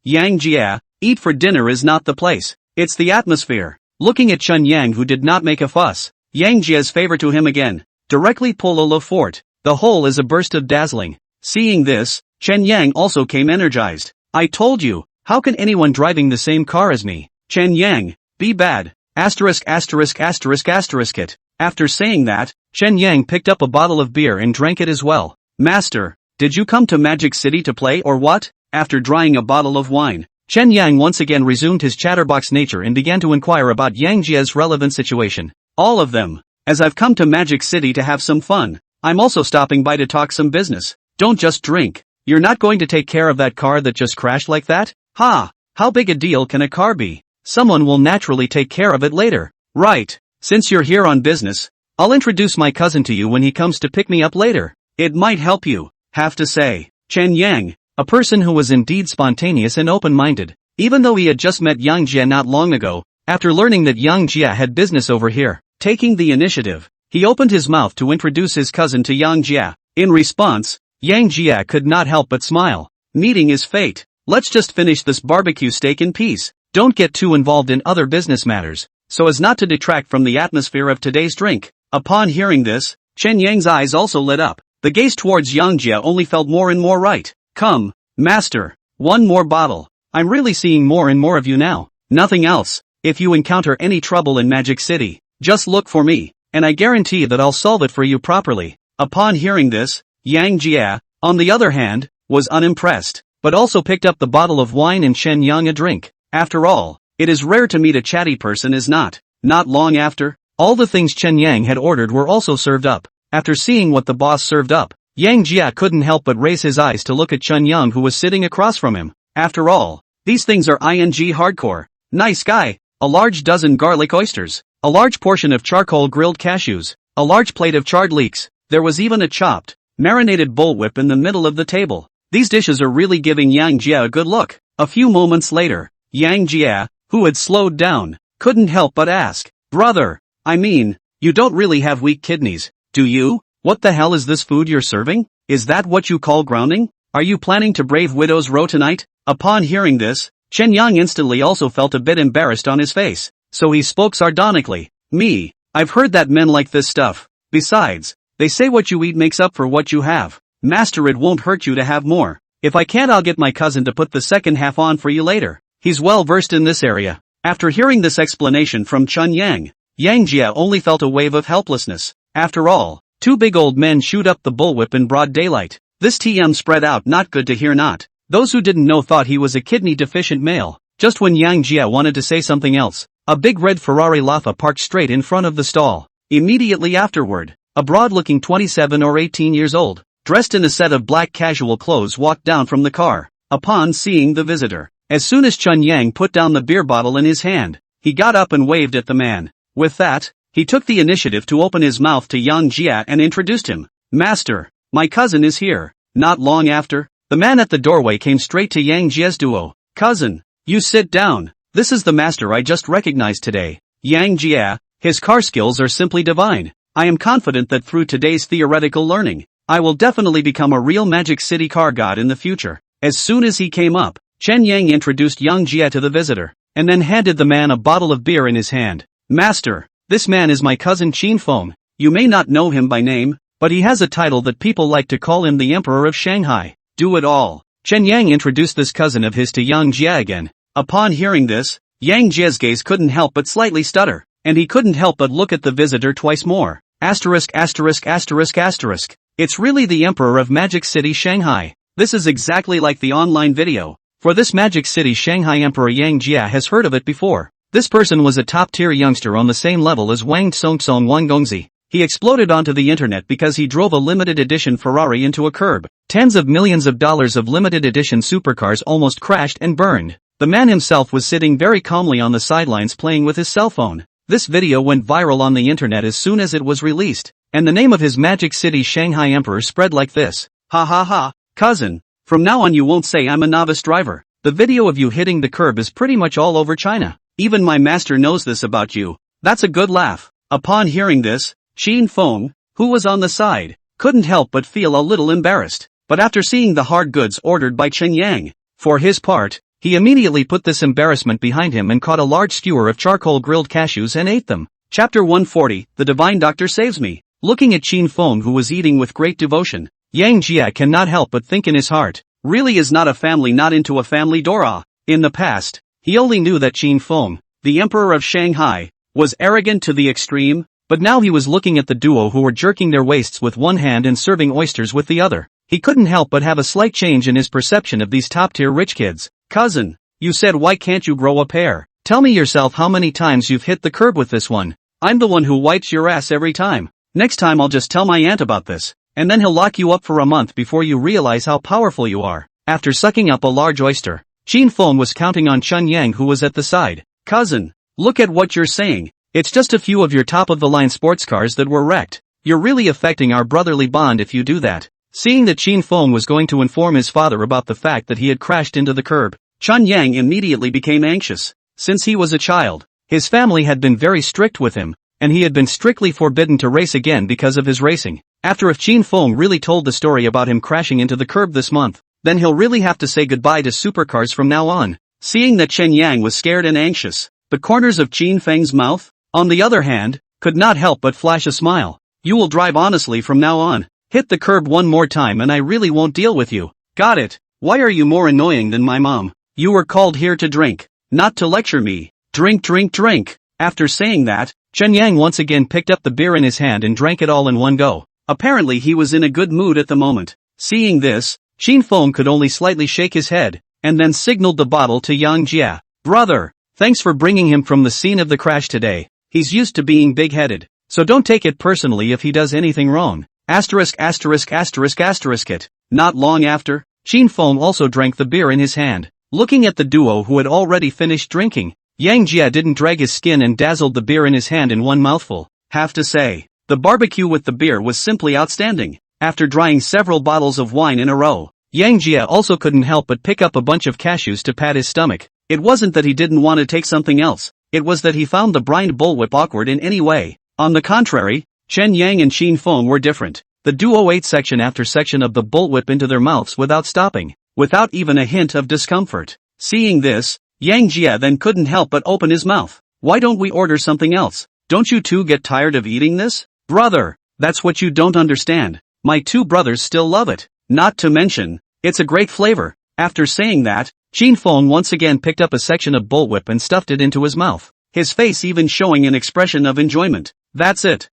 Yang Jia, eat for dinner is not the place, it's the atmosphere. Looking at Chen Yang, who did not make a fuss, Yang Jia's favor to him again. Directly pull a Lafort. The whole is a burst of dazzling. Seeing this, Chen Yang also came energized. I told you, how can anyone driving the same car as me? Chen Yang, be bad. Asterisk asterisk asterisk asterisk it. After saying that, Chen Yang picked up a bottle of beer and drank it as well. Master, did you come to Magic City to play or what? After drying a bottle of wine, Chen Yang once again resumed his chatterbox nature and began to inquire about Yang Jia's relevant situation. All of them. As I've come to Magic City to have some fun, I'm also stopping by to talk some business. Don't just drink. You're not going to take care of that car that just crashed like that? Ha! How big a deal can a car be? Someone will naturally take care of it later. Right. Since you're here on business, I'll introduce my cousin to you when he comes to pick me up later. It might help you. Have to say, Chen Yang, a person who was indeed spontaneous and open-minded, even though he had just met Yang Jia not long ago, after learning that Yang Jia had business over here, taking the initiative, he opened his mouth to introduce his cousin to Yang Jia. In response, Yang Jia could not help but smile. Meeting is fate. Let's just finish this barbecue steak in peace. Don't get too involved in other business matters, so as not to detract from the atmosphere of today's drink. Upon hearing this, Chen Yang's eyes also lit up. The gaze towards Yang Jia only felt more and more right. Come, master, one more bottle. I'm really seeing more and more of you now. Nothing else. If you encounter any trouble in Magic City, just look for me, and I guarantee that I'll solve it for you properly. Upon hearing this, Yang Jia, on the other hand, was unimpressed, but also picked up the bottle of wine and Chen Yang a drink. After all, it is rare to meet a chatty person, is not. Not long after, all the things Chen Yang had ordered were also served up. After seeing what the boss served up, Yang Jia couldn't help but raise his eyes to look at Chen Yang, who was sitting across from him. After all, these things are ing hardcore. Nice guy. A large dozen garlic oysters, a large portion of charcoal grilled cashews, a large plate of charred leeks. There was even a chopped, marinated bullwhip in the middle of the table. These dishes are really giving Yang Jia a good look. A few moments later, Yang Jia, who had slowed down, couldn't help but ask, brother, I mean, you don't really have weak kidneys, do you? What the hell is this food you're serving? Is that what you call grounding? Are you planning to brave Widow's Row tonight? Upon hearing this, Chen Yang instantly also felt a bit embarrassed on his face, so he spoke sardonically. Me, I've heard that men like this stuff. Besides, they say what you eat makes up for what you have. Master, it won't hurt you to have more. If I can't, I'll get my cousin to put the second half on for you later. He's well versed in this area. After hearing this explanation from Chen Yang, Yang Jia only felt a wave of helplessness. After all, two big old men shoot up the bullwhip in broad daylight. This TM spread out, not good to hear, not. Those who didn't know thought he was a kidney-deficient male. Just when Yang Jia wanted to say something else, a big red Ferrari Laffa parked straight in front of the stall. Immediately afterward, a broad-looking 27 or 18 years old, dressed in a set of black casual clothes, walked down from the car. Upon seeing the visitor, as soon as Chen Yang put down the beer bottle in his hand, he got up and waved at the man. With that, he took the initiative to open his mouth to Yang Jia and introduced him. Master, my cousin is here. Not long after, the man at the doorway came straight to Yang Jia's duo. Cousin, you sit down. This is the master I just recognized today. Yang Jia, his car skills are simply divine. I am confident that through today's theoretical learning, I will definitely become a real Magic City car god in the future. As soon as he came up, Chen Yang introduced Yang Jia to the visitor, and then handed the man a bottle of beer in his hand. Master, this man is my cousin Qin Feng. You may not know him by name, but he has a title that people like to call him the Emperor of Shanghai. Do it all. Chen Yang introduced this cousin of his to Yang Jia again. Upon hearing this, Yang Jia's gaze couldn't help but slightly stutter, and he couldn't help but look at the visitor twice more. Asterisk asterisk asterisk asterisk. It's really the Emperor of Magic City Shanghai. This is exactly like the online video. For this Magic City Shanghai Emperor, Yang Jia has heard of it before. This person was a top-tier youngster on the same level as Wang Tsongtsong Wangongzi. He exploded onto the internet because he drove a limited edition Ferrari into a curb. Tens of millions of dollars of limited edition supercars almost crashed and burned. The man himself was sitting very calmly on the sidelines playing with his cell phone. This video went viral on the internet as soon as it was released, and the name of his magic city Shanghai Emperor spread like this. Ha ha ha, cousin. From now on you won't say I'm a novice driver. The video of you hitting the curb is pretty much all over China. Even my master knows this about you. That's a good laugh. Upon hearing this, Qin Feng, who was on the side, couldn't help but feel a little embarrassed. But after seeing the hard goods ordered by Chen Yang, for his part, he immediately put this embarrassment behind him and caught a large skewer of charcoal grilled cashews and ate them. Chapter 140, The Divine Doctor Saves Me. Looking at Qin Feng who was eating with great devotion, Yang Jia cannot help but think in his heart, really is not a family not into a family Dora. In the past, he only knew that Qin Feng, the emperor of Shanghai, was arrogant to the extreme, but now he was looking at the duo who were jerking their waists with one hand and serving oysters with the other. He couldn't help but have a slight change in his perception of these top-tier rich kids. Cousin, you said why can't you grow a pair? Tell me yourself how many times you've hit the curb with this one. I'm the one who wipes your ass every time. Next time I'll just tell my aunt about this, and then he'll lock you up for a month before you realize how powerful you are. After sucking up a large oyster, Qin Feng was counting on Chen Yang who was at the side. Cousin, look at what you're saying. It's just a few of your top-of-the-line sports cars that were wrecked. You're really affecting our brotherly bond if you do that. Seeing that Qin Feng was going to inform his father about the fact that he had crashed into the curb, Chen Yang immediately became anxious. Since he was a child, his family had been very strict with him, and he had been strictly forbidden to race again because of his racing. If Qin Feng really told the story about him crashing into the curb this month, then he'll really have to say goodbye to supercars from now on. Seeing that Chen Yang was scared and anxious, the corners of Qin Feng's mouth, on the other hand, could not help but flash a smile. You will drive honestly from now on. Hit the curb one more time and I really won't deal with you. Got it. Why are you more annoying than my mom? You were called here to drink, not to lecture me. Drink, drink, drink. After saying that, Chen Yang once again picked up the beer in his hand and drank it all in one go. Apparently he was in a good mood at the moment. Seeing this, Qin Feng could only slightly shake his head, and then signaled the bottle to Yang Jia. Brother, thanks for bringing him from the scene of the crash today. He's used to being big-headed, so don't take it personally if he does anything wrong. Asterisk asterisk asterisk asterisk it. Not long after, Qin Feng also drank the beer in his hand. Looking at the duo who had already finished drinking, Yang Jia didn't drag his skin and dazzled the beer in his hand in one mouthful. Have to say, the barbecue with the beer was simply outstanding. After drying several bottles of wine in a row, Yang Jia also couldn't help but pick up a bunch of cashews to pat his stomach. It wasn't that he didn't want to take something else, it was that he found the brined bullwhip awkward in any way. On the contrary, Chen Yang and Qin Feng were different. The duo ate section after section of the bullwhip into their mouths without stopping, without even a hint of discomfort. Seeing this, Yang Jia then couldn't help but open his mouth. Why don't we order something else? Don't you two get tired of eating this? Brother, that's what you don't understand. My two brothers still love it. Not to mention, it's a great flavor. After saying that, Qin Feng once again picked up a section of bullwhip and stuffed it into his mouth, his face even showing an expression of enjoyment. That's it,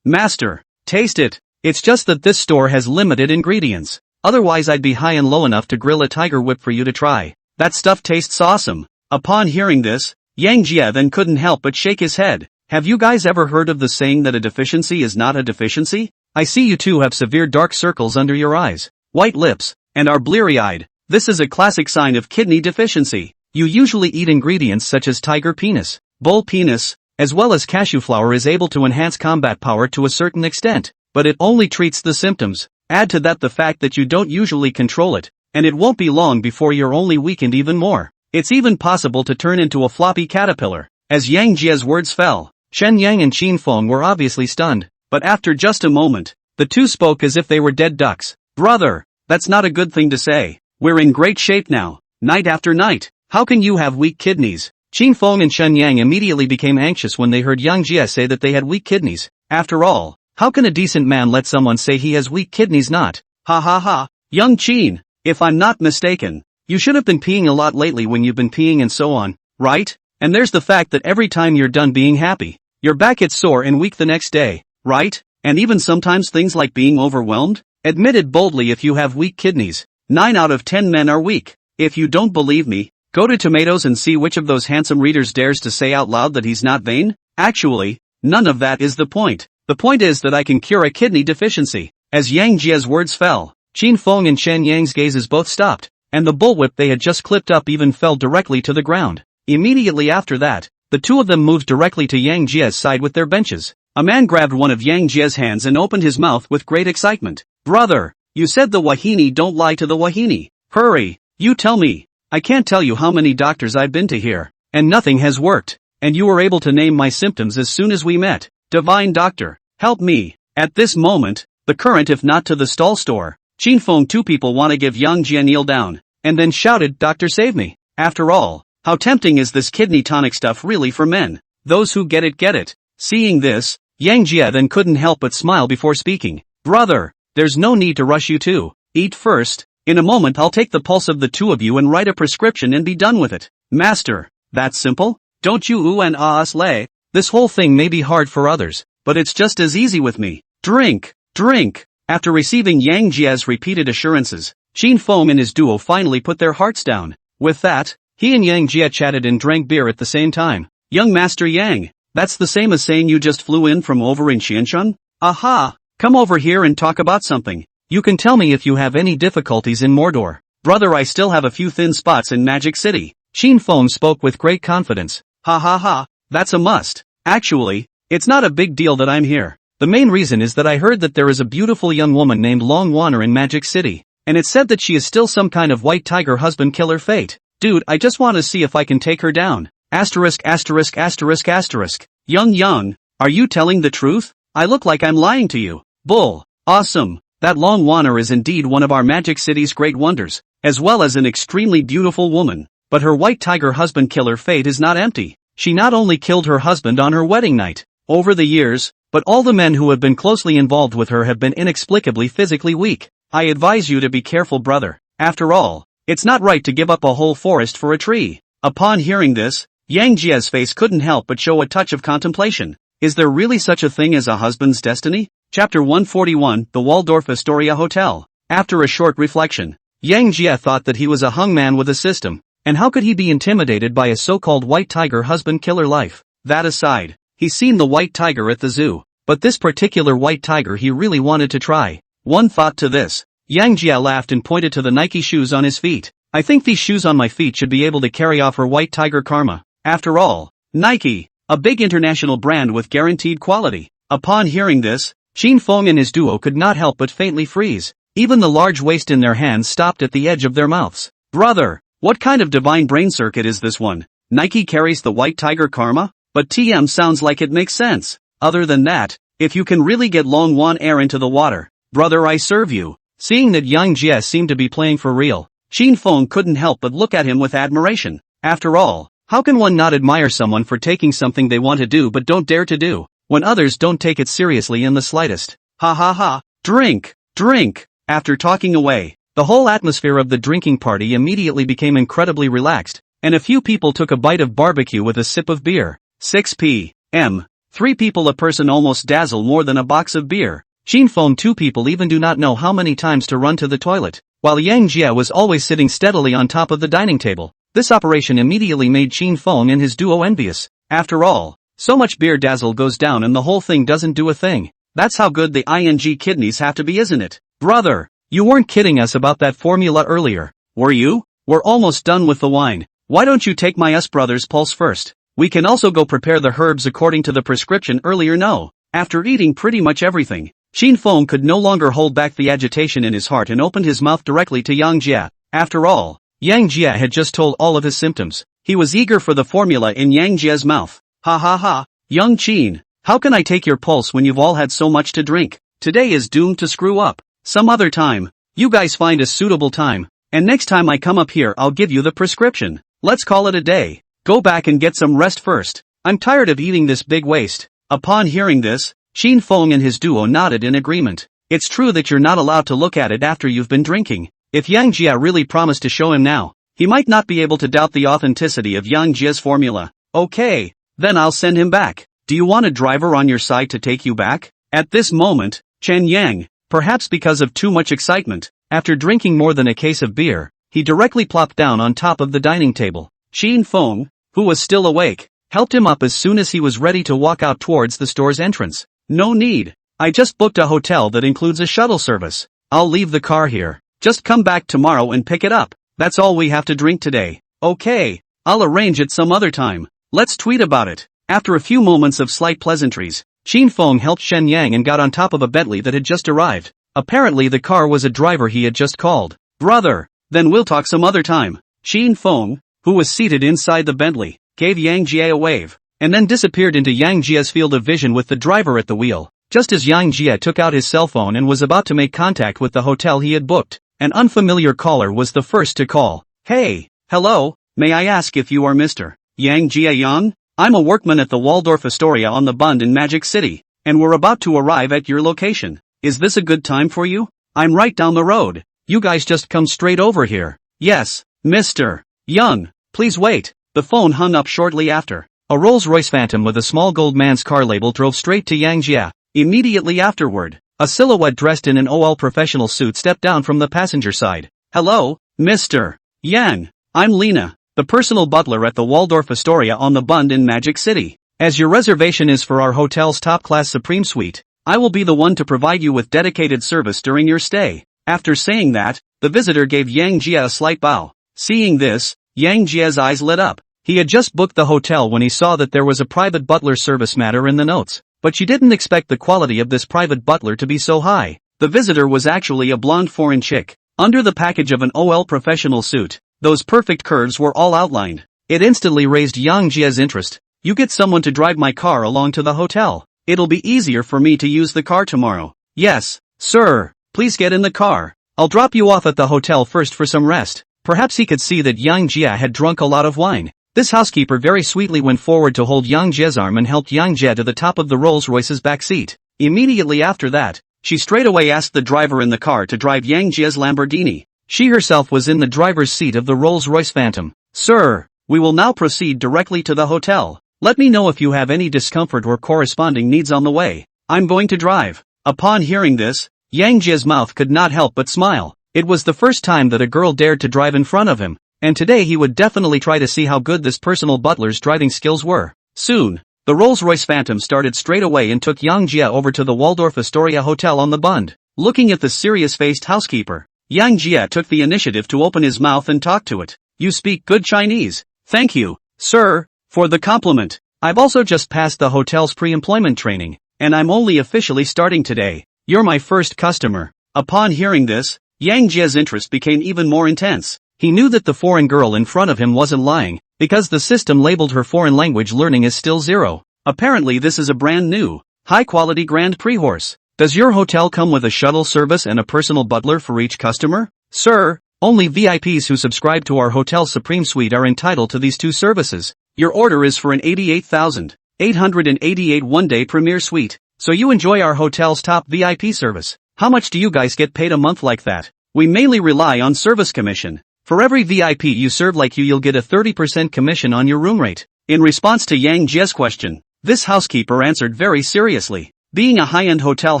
master, taste it. It's just that this store has limited ingredients. Otherwise I'd be high and low enough to grill a tiger whip for you to try. That stuff tastes awesome. Upon hearing this, Yang Jia then couldn't help but shake his head. Have you guys ever heard of the saying that a deficiency is not a deficiency? I see you two have severe dark circles under your eyes, white lips, and are bleary-eyed. This is a classic sign of kidney deficiency. You usually eat ingredients such as tiger penis, bull penis, as well as cashew flour is able to enhance combat power to a certain extent, but it only treats the symptoms. Add to that the fact that you don't usually control it, and it won't be long before you're only weakened even more. It's even possible to turn into a floppy caterpillar. As Yang Jia's words fell, Chen Yang and Qin Feng were obviously stunned, but after just a moment, the two spoke as if they were dead ducks. Brother, that's not a good thing to say. We're in great shape now, night after night. How can you have weak kidneys? Qin Feng and Chen Yang immediately became anxious when they heard Yang Jia say that they had weak kidneys. After all, how can a decent man let someone say he has weak kidneys not? Ha ha ha. Young Qin, if I'm not mistaken, you should have been peeing a lot lately when you've been peeing and so on, right? And there's the fact that every time you're done being happy, your back gets sore and weak the next day, right? And even sometimes things like being overwhelmed? Admit it boldly if you have weak kidneys. 9 out of 10 men are weak. If you don't believe me, go to Tomatoes and see which of those handsome readers dares to say out loud that he's not vain. Actually, none of that is the point. The point is that I can cure a kidney deficiency. As Yang Jia's words fell, Qin Feng and Chen Yang's gazes both stopped, and the bullwhip they had just clipped up even fell directly to the ground. Immediately after that, the two of them moved directly to Yang Jie's side with their benches. A man grabbed one of Yang Jie's hands and opened his mouth with great excitement. Brother, you said the Wahini don't lie to the Wahini. Hurry, you tell me. I can't tell you how many doctors I've been to here, and nothing has worked, and you were able to name my symptoms as soon as we met. Divine doctor, help me. At this moment, the current if not to the stall store, Qin Feng two people want to give Yang Jie kneel down, and then shouted, Doctor save me. After all, how tempting is this kidney tonic stuff really for men? Those who get it get it. Seeing this, Yang Jie then couldn't help but smile before speaking. Brother, there's no need to rush you two. Eat first. In a moment I'll take the pulse of the two of you and write a prescription and be done with it. Master, that's simple? Don't you ooh and ah us lay? This whole thing may be hard for others, but it's just as easy with me. Drink, drink. After receiving Yang Jie's repeated assurances, Qin Feng and his duo finally put their hearts down. With that, he and Yang Jie chatted and drank beer at the same time. Young Master Yang, that's the same as saying you just flew in from over in Xianshan? Aha! Come over here and talk about something. You can tell me if you have any difficulties in Mordor. Brother, I still have a few thin spots in Magic City. Qin Feng spoke with great confidence. Ha ha ha, that's a must. Actually, it's not a big deal that I'm here. The main reason is that I heard that there is a beautiful young woman named Long Wanner in Magic City, and it's said that she is still some kind of white tiger husband killer fate. Dude, I just want to see if I can take her down. Asterisk asterisk asterisk asterisk. Young, are you telling the truth? I look like I'm lying to you. Bull. Awesome. That Long Wanner is indeed one of our Magic City's great wonders, as well as an extremely beautiful woman. But her white tiger husband killer fate is not empty. She not only killed her husband on her wedding night, over the years, but all the men who have been closely involved with her have been inexplicably physically weak. I advise you to be careful, brother. After all, it's not right to give up a whole forest for a tree. Upon hearing this, Yang Jie's face couldn't help but show a touch of contemplation. Is there really such a thing as a husband's destiny? Chapter 141, The Waldorf Astoria Hotel. After a short reflection, Yang Jie thought that he was a hung man with a system, and how could he be intimidated by a so-called white tiger husband killer life? That aside, he's seen the white tiger at the zoo, but this particular white tiger he really wanted to try. One thought to this, Yang Jie laughed and pointed to the Nike shoes on his feet. I think these shoes on my feet should be able to carry off her white tiger karma. After all, Nike, a big international brand with guaranteed quality. Upon hearing this, Qin Feng and his duo could not help but faintly freeze. Even the large waist in their hands stopped at the edge of their mouths. Brother, what kind of divine brain circuit is this one? Nike carries the white tiger karma? But TM sounds like it makes sense. Other than that, if you can really get Long Wan air into the water, brother, I serve you. Seeing that Yang Jie seemed to be playing for real, Qin Feng couldn't help but look at him with admiration. After all, how can one not admire someone for taking something they want to do but don't dare to do, when others don't take it seriously in the slightest? Ha ha ha, drink, drink. After talking away, the whole atmosphere of the drinking party immediately became incredibly relaxed, and a few people took a bite of barbecue with a sip of beer. 6 p.m. 3 people a person almost dazzle more than a box of beer. Qin Feng 2 people even do not know how many times to run to the toilet, while Yang Jie was always sitting steadily on top of the dining table. This operation immediately made Qin Feng and his duo envious. After all, so much beer dazzle goes down and the whole thing doesn't do a thing. That's how good the ing kidneys have to be, isn't it? Brother, you weren't kidding us about that formula earlier, were you? We're almost done with the wine. Why don't you take my brother's pulse first? We can also go prepare the herbs according to the prescription earlier. No. After eating pretty much everything, Qin Feng could no longer hold back the agitation in his heart and opened his mouth directly to Yang Jie. After all, Yang Jie had just told all of his symptoms. He was eager for the formula in Yang Jie's mouth. Ha ha ha, young Qin, how can I take your pulse when you've all had so much to drink? Today is doomed to screw up. Some other time, you guys find a suitable time, and next time I come up here I'll give you the prescription. Let's call it a day. Go back and get some rest first. I'm tired of eating this big waste. Upon hearing this, Qin Feng and his duo nodded in agreement. It's true that you're not allowed to look at it after you've been drinking. If Yang Jie really promised to show him now, he might not be able to doubt the authenticity of Yang Jie's formula. Okay, then I'll send him back. Do you want a driver on your side to take you back? At this moment, Chen Yang, perhaps because of too much excitement, after drinking more than a case of beer, he directly plopped down on top of the dining table. Qin Feng, who was still awake, helped him up as soon as he was ready to walk out towards the store's entrance. No need. I just booked a hotel that includes a shuttle service. I'll leave the car here. Just come back tomorrow and pick it up. That's all we have to drink today. Okay, I'll arrange it some other time. Let's tweet about it. After a few moments of slight pleasantries, Qin Feng helped Shen Yang and got on top of a Bentley that had just arrived. Apparently the car was a driver he had just called. Brother, then we'll talk some other time. Qin Feng, who was seated inside the Bentley, gave Yang Jie a wave, and then disappeared into Yang Jie's field of vision with the driver at the wheel. Just as Yang Jie took out his cell phone and was about to make contact with the hotel he had booked, an unfamiliar caller was the first to call. Hey, hello, may I ask if you are Mr. Yang Jie Yang? I'm a workman at the Waldorf Astoria on the Bund in Magic City, and we're about to arrive at your location. Is this a good time for you? I'm right down the road. You guys just come straight over here. Yes, Mr. Young, please wait. The phone hung up shortly after. A Rolls-Royce Phantom with a small gold man's car label drove straight to Yang Jie. Immediately afterward, a silhouette dressed in an OL professional suit stepped down from the passenger side. Hello, Mr. Yang. I'm Lena, the personal butler at the Waldorf Astoria on the Bund in Magic City. As your reservation is for our hotel's top-class Supreme Suite, I will be the one to provide you with dedicated service during your stay. After saying that, the visitor gave Yang Jie a slight bow. Seeing this, Yang Jie's eyes lit up. He had just booked the hotel when he saw that there was a private butler service matter in the notes, but she didn't expect the quality of this private butler to be so high. The visitor was actually a blonde foreign chick. Under the package of an OL professional suit, those perfect curves were all outlined. It instantly raised Yang Jie's interest. You get someone to drive my car along to the hotel. It'll be easier for me to use the car tomorrow. Yes, sir. Please get in the car. I'll drop you off at the hotel first for some rest. Perhaps he could see that Yang Jie had drunk a lot of wine. This housekeeper very sweetly went forward to hold Yang Jie's arm and helped Yang Jie to the top of the Rolls-Royce's back seat. Immediately after that, she straightaway asked the driver in the car to drive Yang Jie's Lamborghini. She herself was in the driver's seat of the Rolls-Royce Phantom. Sir, we will now proceed directly to the hotel. Let me know if you have any discomfort or corresponding needs on the way. I'm going to drive. Upon hearing this, Yang Jie's mouth could not help but smile. It was the first time that a girl dared to drive in front of him, and today he would definitely try to see how good this personal butler's driving skills were. Soon, the Rolls-Royce Phantom started straight away and took Yang Jie over to the Waldorf Astoria Hotel on the Bund. Looking at the serious-faced housekeeper, Yang Jie took the initiative to open his mouth and talk to it. You speak good Chinese. Thank you, sir, for the compliment. I've also just passed the hotel's pre-employment training, and I'm only officially starting today. You're my first customer. Upon hearing this, Yang Jie's interest became even more intense. He knew that the foreign girl in front of him wasn't lying, because the system labeled her foreign language learning as still 0. Apparently this is a brand new, high-quality Grand Prix horse. Does your hotel come with a shuttle service and a personal butler for each customer? Sir, only VIPs who subscribe to our hotel's Supreme Suite are entitled to these two services. Your order is for an 88,888 one-day Premier Suite, so you enjoy our hotel's top VIP service. How much do you guys get paid a month like that? We mainly rely on service commission. For every VIP you serve like you'll get a 30% commission on your room rate. In response to Yang Jie's question, this housekeeper answered very seriously. Being a high-end hotel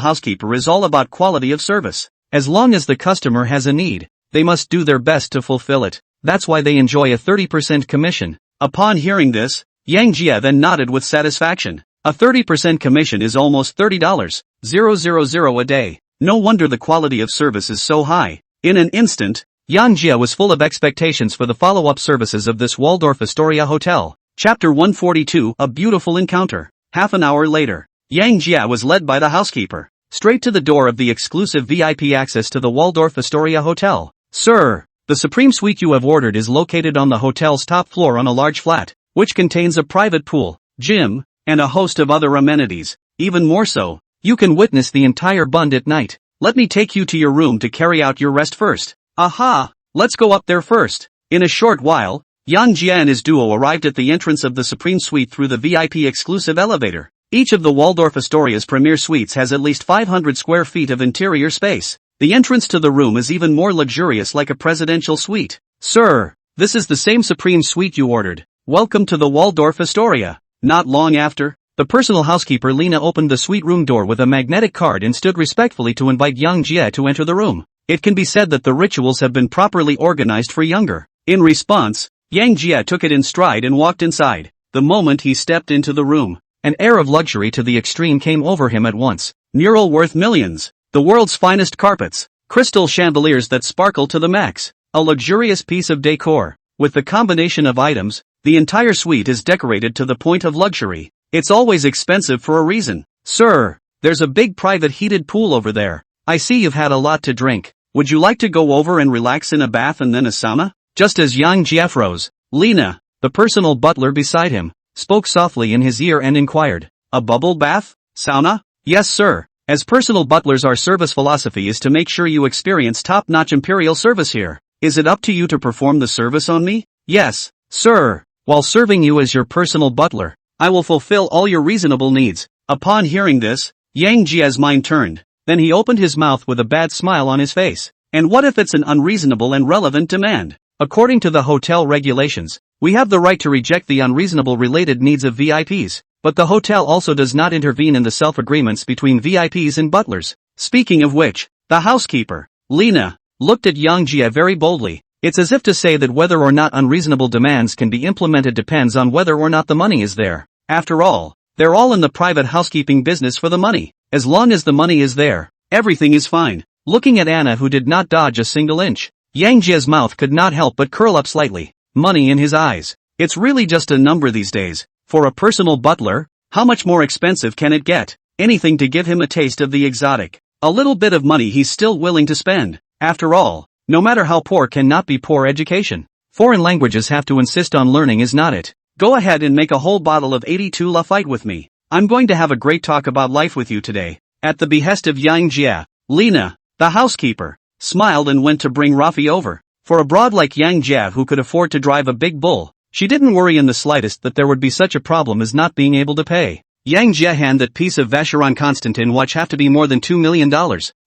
housekeeper is all about quality of service. As long as the customer has a need, they must do their best to fulfill it. That's why they enjoy a 30% commission. Upon hearing this, Yang Jie then nodded with satisfaction. A 30% commission is almost $30,000 a day. No wonder the quality of service is so high. In an instant, Yang Jie was full of expectations for the follow-up services of this Waldorf Astoria hotel. Chapter 142, A Beautiful Encounter. Half an hour later, Yang Jie was led by the housekeeper straight to the door of the exclusive VIP access to the Waldorf Astoria hotel. Sir, the Supreme Suite you have ordered is located on the hotel's top floor on a large flat, which contains a private pool, gym, and a host of other amenities. Even more so, you can witness the entire Bund at night. Let me take you to your room to carry out your rest first. Aha! Let's go up there first. In a short while, Yang Jie and his duo arrived at the entrance of the Supreme Suite through the VIP exclusive elevator. Each of the Waldorf Astoria's premier suites has at least 500 square feet of interior space. The entrance to the room is even more luxurious, like a presidential suite. Sir, this is the same Supreme Suite you ordered. Welcome to the Waldorf Astoria. Not long after, the personal housekeeper Lena opened the suite room door with a magnetic card and stood respectfully to invite Yang Jie to enter the room. It can be said that the rituals have been properly organized for Younger. In response, Yang Jie took it in stride and walked inside. The moment he stepped into the room, an air of luxury to the extreme came over him at once. Mural worth millions, the world's finest carpets, crystal chandeliers that sparkle to the max, a luxurious piece of decor. With the combination of items, the entire suite is decorated to the point of luxury. It's always expensive for a reason. Sir, there's a big private heated pool over there. I see you've had a lot to drink. Would you like to go over and relax in a bath and then a sauna? Just as Yang Jie rose, Lina, the personal butler beside him, spoke softly in his ear and inquired, a bubble bath? Sauna? Yes, sir. As personal butlers, our service philosophy is to make sure you experience top-notch imperial service here. Is it up to you to perform the service on me? Yes, sir. While serving you as your personal butler, I will fulfill all your reasonable needs. Upon hearing this, Yang Jie's mind turned. Then he opened his mouth with a bad smile on his face. And what if it's an unreasonable and relevant demand? According to the hotel regulations, we have the right to reject the unreasonable related needs of VIPs, but the hotel also does not intervene in the self-agreements between VIPs and butlers. Speaking of which, the housekeeper, Lina, looked at Yang Jie very boldly. It's as if to say that whether or not unreasonable demands can be implemented depends on whether or not the money is there. After all, they're all in the private housekeeping business for the money. As long as the money is there, everything is fine. Looking at Anna, who did not dodge a single inch, Yang Jie's mouth could not help but curl up slightly. Money in his eyes. It's really just a number these days. For a personal butler, how much more expensive can it get? Anything to give him a taste of the exotic. A little bit of money he's still willing to spend. After all, no matter how poor cannot be poor education. Foreign languages have to insist on learning, is not it? Go ahead and make a whole bottle of 82 La Fight with me. I'm going to have a great talk about life with you today. At the behest of Yang Jie, Lina, the housekeeper, smiled and went to bring Rafi over. For a broad like Yang Jie who could afford to drive a big bull, she didn't worry in the slightest that there would be such a problem as not being able to pay. Yang Jie hand that piece of Vacheron Constantin watch have to be more than $2 million.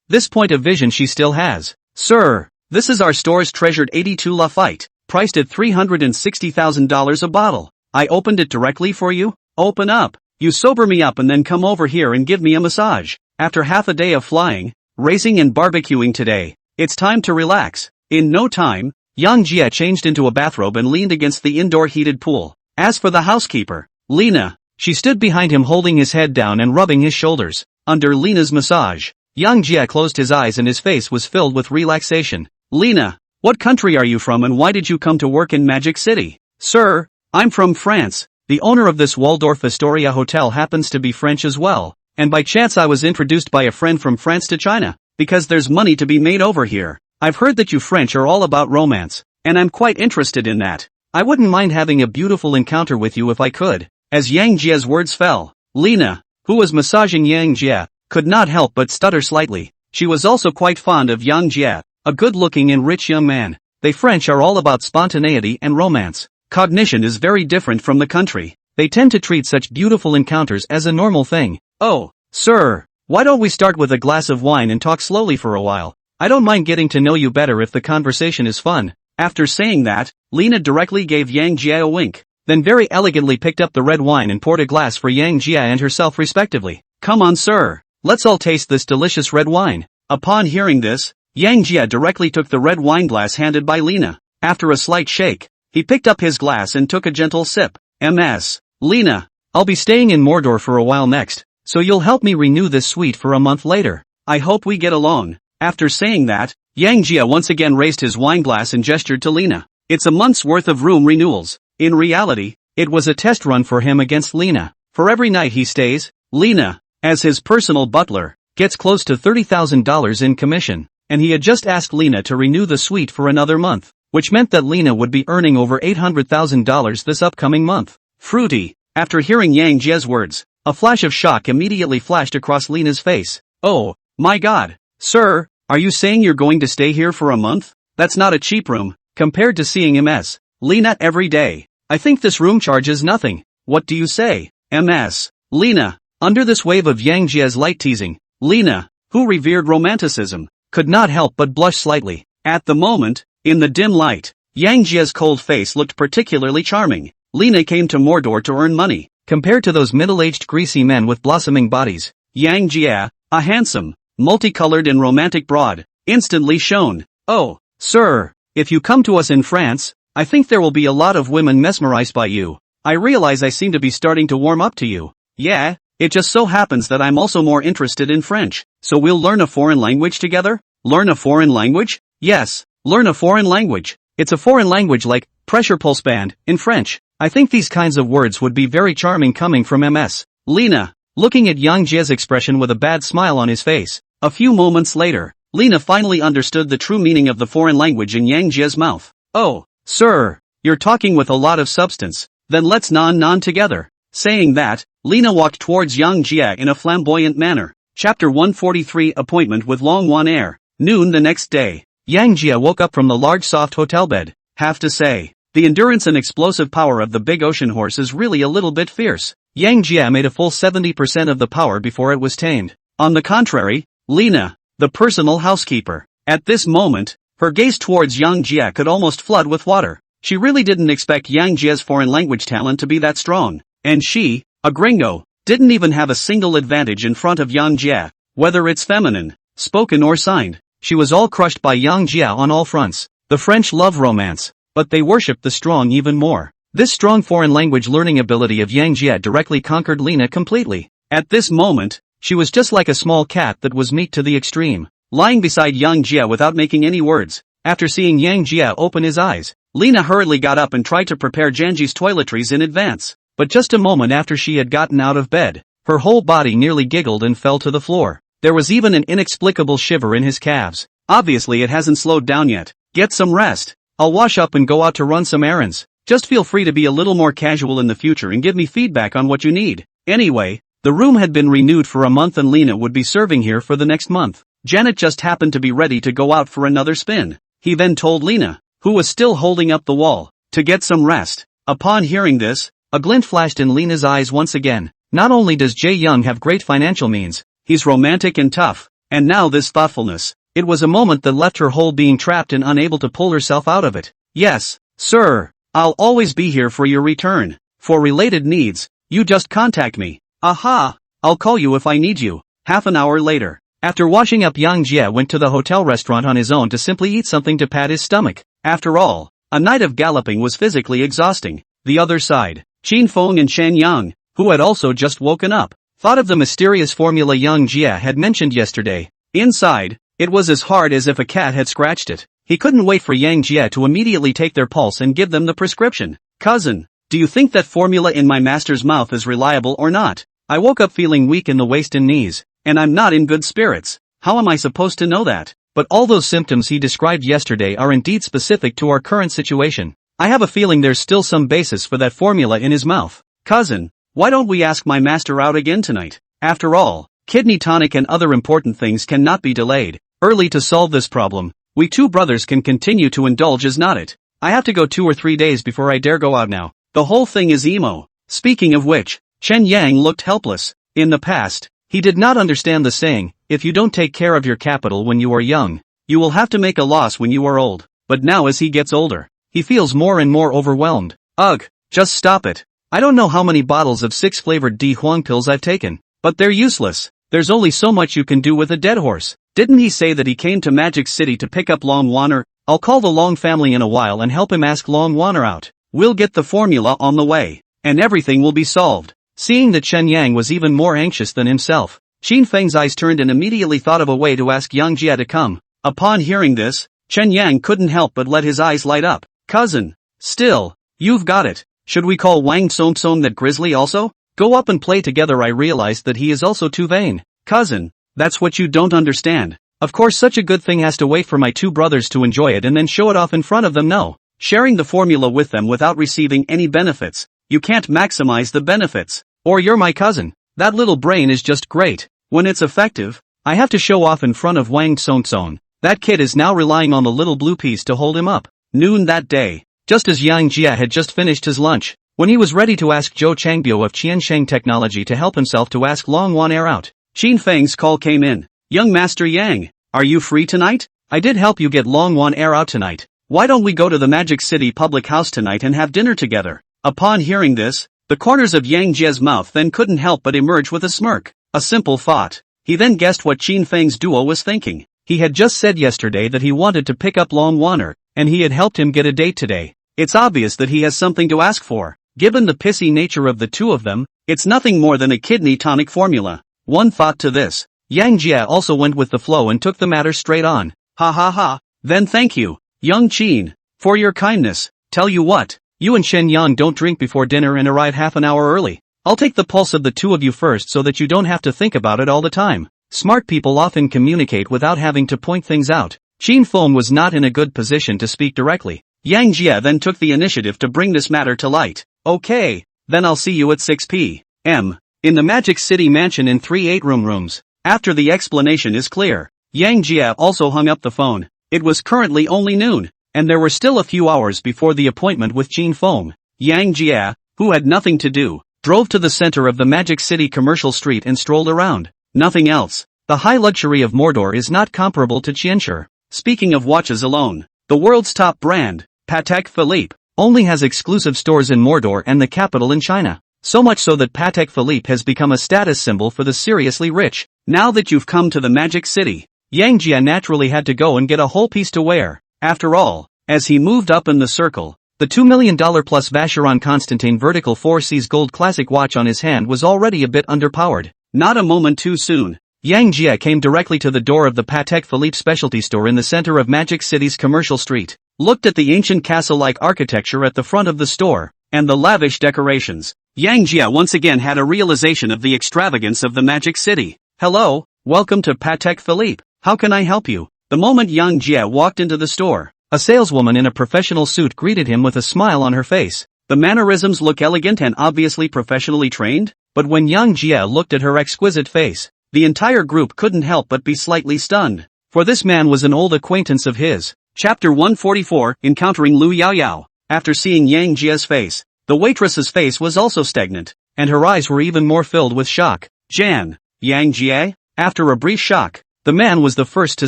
This point of vision she still has. Sir, this is our store's treasured 82 La Fight, priced at $360,000 a bottle. I opened it directly for you? Open up. You sober me up and then come over here and give me a massage. After half a day of flying, racing and barbecuing today, it's time to relax. In no time, Yang Jie changed into a bathrobe and leaned against the indoor heated pool. As for the housekeeper, Lina, she stood behind him holding his head down and rubbing his shoulders. Under Lina's massage, Yang Jie closed his eyes and his face was filled with relaxation. Lina, what country are you from and why did you come to work in Magic City? Sir, I'm from France. The owner of this Waldorf Astoria hotel happens to be French as well, and by chance I was introduced by a friend from France to China, because there's money to be made over here. I've heard that you French are all about romance, and I'm quite interested in that. I wouldn't mind having a beautiful encounter with you if I could. As Yang Jie's words fell, Lina, who was massaging Yang Jie, could not help but stutter slightly. She was also quite fond of Yang Jie, a good-looking and rich young man. They French are all about spontaneity and romance. Cognition is very different from the country. They tend to treat such beautiful encounters as a normal thing. Oh, sir, why don't we start with a glass of wine and talk slowly for a while? I don't mind getting to know you better if the conversation is fun. After saying that, Lina directly gave Yang Jie a wink, then very elegantly picked up the red wine and poured a glass for Yang Jie and herself respectively. Come on, sir, let's all taste this delicious red wine. Upon hearing this, Yang Jie directly took the red wine glass handed by Lina. After a slight shake, he picked up his glass and took a gentle sip. Ms. Lina, I'll be staying in Mordor for a while next, so you'll help me renew this suite for a month later. I hope we get along. After saying that, Yang Jie once again raised his wine glass and gestured to Lina. It's a month's worth of room renewals. In reality, it was a test run for him against Lina. For every night he stays, Lina, as his personal butler, gets close to $30,000 in commission, and he had just asked Lina to renew the suite for another month, which meant that Lina would be earning over $800,000 this upcoming month. Fruity. After hearing Yang Jie's words, a flash of shock immediately flashed across Lina's face. Oh, my God. Sir, are you saying you're going to stay here for a month? That's not a cheap room, compared to seeing Ms. Lina every day. I think this room charges nothing. What do you say, Ms. Lina? Under this wave of Yang Jie's light teasing, Lina, who revered romanticism, could not help but blush slightly. At the moment, in the dim light, Yang Jie's cold face looked particularly charming. Lina came to Mordor to earn money. Compared to those middle-aged greasy men with blossoming bodies, Yang Jie, a handsome, multicolored and romantic broad, instantly shone. Oh, sir, if you come to us in France, I think there will be a lot of women mesmerized by you. I realize I seem to be starting to warm up to you. Yeah, it just so happens that I'm also more interested in French. So we'll learn a foreign language together? Learn a foreign language? Yes, Learn a foreign language. It's a foreign language like pressure pulse band in French. I think these kinds of words would be very charming coming from MS. Lena, looking at Yang Jie's expression with a bad smile on his face. A few moments later, Lena finally understood the true meaning of the foreign language in Yang Jie's mouth. Oh, sir, you're talking with a lot of substance. Then let's non together. Saying that, Lena walked towards Yang Jie in a flamboyant manner. Chapter 143 Appointment with Long Wan Air. Noon the next day. Yang Jie woke up from the large soft hotel bed. Have to say, the endurance and explosive power of the big ocean horse is really a little bit fierce. Yang Jie made a full 70% of the power before it was tamed. On the contrary, Lena, the personal housekeeper. At this moment, her gaze towards Yang Jie could almost flood with water. She really didn't expect Yang Jie's foreign language talent to be that strong. And she, a gringo, didn't even have a single advantage in front of Yang Jie. Whether it's feminine, spoken or signed, she was all crushed by Yang Jie on all fronts. The French love romance, but they worship the strong even more. This strong foreign language learning ability of Yang Jie directly conquered Lena completely. At this moment, she was just like a small cat that was meat to the extreme, lying beside Yang Jie without making any words. After seeing Yang Jie open his eyes, Lena hurriedly got up and tried to prepare Janji's toiletries in advance. But just a moment after she had gotten out of bed, her whole body nearly giggled and fell to the floor. There was even an inexplicable shiver in his calves. Obviously it hasn't slowed down yet. Get some rest. I'll wash up and go out to run some errands. Just feel free to be a little more casual in the future and give me feedback on what you need. Anyway, the room had been renewed for a month and Lena would be serving here for the next month. Janet just happened to be ready to go out for another spin. He then told Lena, who was still holding up the wall, to get some rest. Upon hearing this, a glint flashed in Lena's eyes once again. Not only does Jae Young have great financial means, he's romantic and tough, and now this thoughtfulness. It was a moment that left her whole being trapped and unable to pull herself out of it. Yes, sir, I'll always be here for your return. For related needs, you just contact me. Aha, I'll call you if I need you. Half an hour later, after washing up, Yang Jie went to the hotel restaurant on his own to simply eat something to pad his stomach. After all, a night of galloping was physically exhausting. The other side, Qin Feng and Shen Yang, who had also just woken up, thought of the mysterious formula Yang Jie had mentioned yesterday. Inside, it was as hard as if a cat had scratched it. He couldn't wait for Yang Jie to immediately take their pulse and give them the prescription. Cousin, do you think that formula in my master's mouth is reliable or not? I woke up feeling weak in the waist and knees, and I'm not in good spirits. How am I supposed to know that? But all those symptoms he described yesterday are indeed specific to our current situation. I have a feeling there's still some basis for that formula in his mouth. Cousin, why don't we ask my master out again tonight? After all, kidney tonic and other important things cannot be delayed. Early to solve this problem, we two brothers can continue to indulge as not it. I have to go 2 or 3 days before I dare go out now. The whole thing is emo. Speaking of which, Chen Yang looked helpless. In the past, he did not understand the saying, if you don't take care of your capital when you are young, you will have to make a loss when you are old. But now as he gets older, he feels more and more overwhelmed. Ugh, just stop it. I don't know how many bottles of 6 flavored Di Huang pills I've taken, but they're useless. There's only so much you can do with a dead horse. Didn't he say that he came to Magic City to pick up Long Wanner? I'll call the Long family in a while and help him ask Long Wanner out. We'll get the formula on the way, and everything will be solved. Seeing that Chen Yang was even more anxious than himself, Xin Feng's eyes turned and immediately thought of a way to ask Yang Jie to come. Upon hearing this, Chen Yang couldn't help but let his eyes light up. Cousin, still, you've got it. Should we call Wang Song that grizzly also? Go up and play together. I realized that he is also too vain. Cousin, that's what you don't understand. Of course such a good thing has to wait for my 2 brothers to enjoy it and then show it off in front of them. No. Sharing the formula with them without receiving any benefits. You can't maximize the benefits. Or you're my cousin. That little brain is just great. When it's effective, I have to show off in front of Wang Song. That kid is now relying on the little blue piece to hold him up. Noon that day, just as Yang Jie had just finished his lunch, when he was ready to ask Zhou Changbio of Qiansheng Technology to help himself to ask Long Wan Air out, Xin Feng's call came in. Young Master Yang, are you free tonight? I did help you get Long Wan Air out tonight. Why don't we go to the Magic City public house tonight and have dinner together? Upon hearing this, the corners of Yang Jie's mouth then couldn't help but emerge with a smirk. A simple thought. He then guessed what Xin Feng's duo was thinking. He had just said yesterday that he wanted to pick up Long Wanner, and he had helped him get a date today. It's obvious that he has something to ask for. Given the pissy nature of the two of them, it's nothing more than a kidney tonic formula. One thought to this. Yang Jie also went with the flow and took the matter straight on. Ha ha ha, then thank you. Young Qin, for your kindness, tell you what, you and Shen Yang don't drink before dinner and arrive half an hour early. I'll take the pulse of the two of you first so that you don't have to think about it all the time. Smart people often communicate without having to point things out. Qin Feng was not in a good position to speak directly. Yang Jie then took the initiative to bring this matter to light. Okay, then I'll see you at 6 p.m. in the Magic City Mansion in 3 8-room rooms. After the explanation is clear, Yang Jie also hung up the phone. It was currently only noon, and there were still a few hours before the appointment with Qin Feng. Yang Jie, who had nothing to do, drove to the center of the Magic City commercial street and strolled around. Nothing else. The high luxury of Mordor is not comparable to Qianshi. Speaking of watches alone, the world's top brand, Patek Philippe, only has exclusive stores in Mordor and the capital in China. So much so that Patek Philippe has become a status symbol for the seriously rich. Now that you've come to the Magic City, Yang Jie naturally had to go and get a whole piece to wear. After all, as he moved up in the circle, the $2 million plus Vacheron Constantin Vertical 4Cs gold classic watch on his hand was already a bit underpowered. Not a moment too soon, Yang Jie came directly to the door of the Patek Philippe specialty store in the center of Magic City's commercial street, looked at the ancient castle-like architecture at the front of the store, and the lavish decorations. Yang Jie once again had a realization of the extravagance of the Magic City. Hello, welcome to Patek Philippe. How can I help you? The moment Yang Jie walked into the store, a saleswoman in a professional suit greeted him with a smile on her face. The mannerisms look elegant and obviously professionally trained, but when Yang Jie looked at her exquisite face, the entire group couldn't help but be slightly stunned. For this man was an old acquaintance of his. Chapter 144, Encountering Lu Yaoyao. After seeing Yang Jie's face, the waitress's face was also stagnant, and her eyes were even more filled with shock. Jan, Yang Jie? After a brief shock, the man was the first to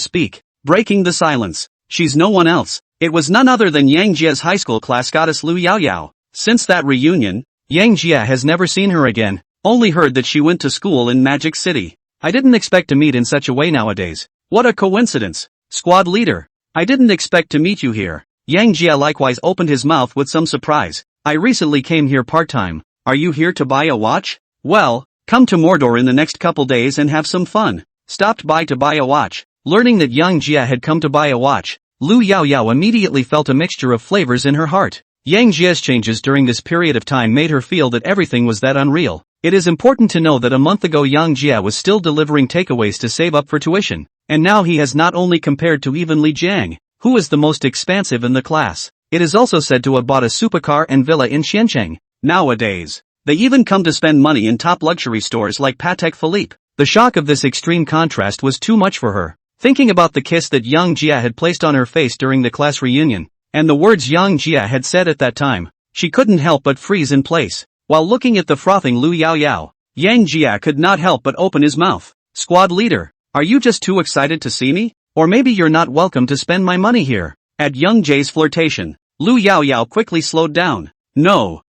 speak, breaking the silence. She's no one else. It was none other than Yang Jie's high school class goddess Lu Yaoyao. Since that reunion, Yang Jie has never seen her again, only heard that she went to school in Magic City. I didn't expect to meet in such a way nowadays. What a coincidence. Squad leader. I didn't expect to meet you here. Yang Jie likewise opened his mouth with some surprise. I recently came here part-time. Are you here to buy a watch? Well, come to Mordor in the next couple days and have some fun. Stopped by to buy a watch. Learning that Yang Jie had come to buy a watch, Lu Yaoyao immediately felt a mixture of flavors in her heart. Yang Jie's changes during this period of time made her feel that everything was that unreal. It is important to know that a month ago Yang Jie was still delivering takeaways to save up for tuition, and now he has not only compared to even Li Jiang, who is the most expansive in the class. It is also said to have bought a supercar and villa in Xiancheng. Nowadays, they even come to spend money in top luxury stores like Patek Philippe. The shock of this extreme contrast was too much for her. Thinking about the kiss that Yang Jie had placed on her face during the class reunion, and the words Yang Jie had said at that time, she couldn't help but freeze in place. While looking at the frothing Lu Yaoyao, Yang Jie could not help but open his mouth. Squad leader, are you just too excited to see me? Or maybe you're not welcome to spend my money here. At Yang Jie's flirtation, Lu Yaoyao quickly slowed down. No,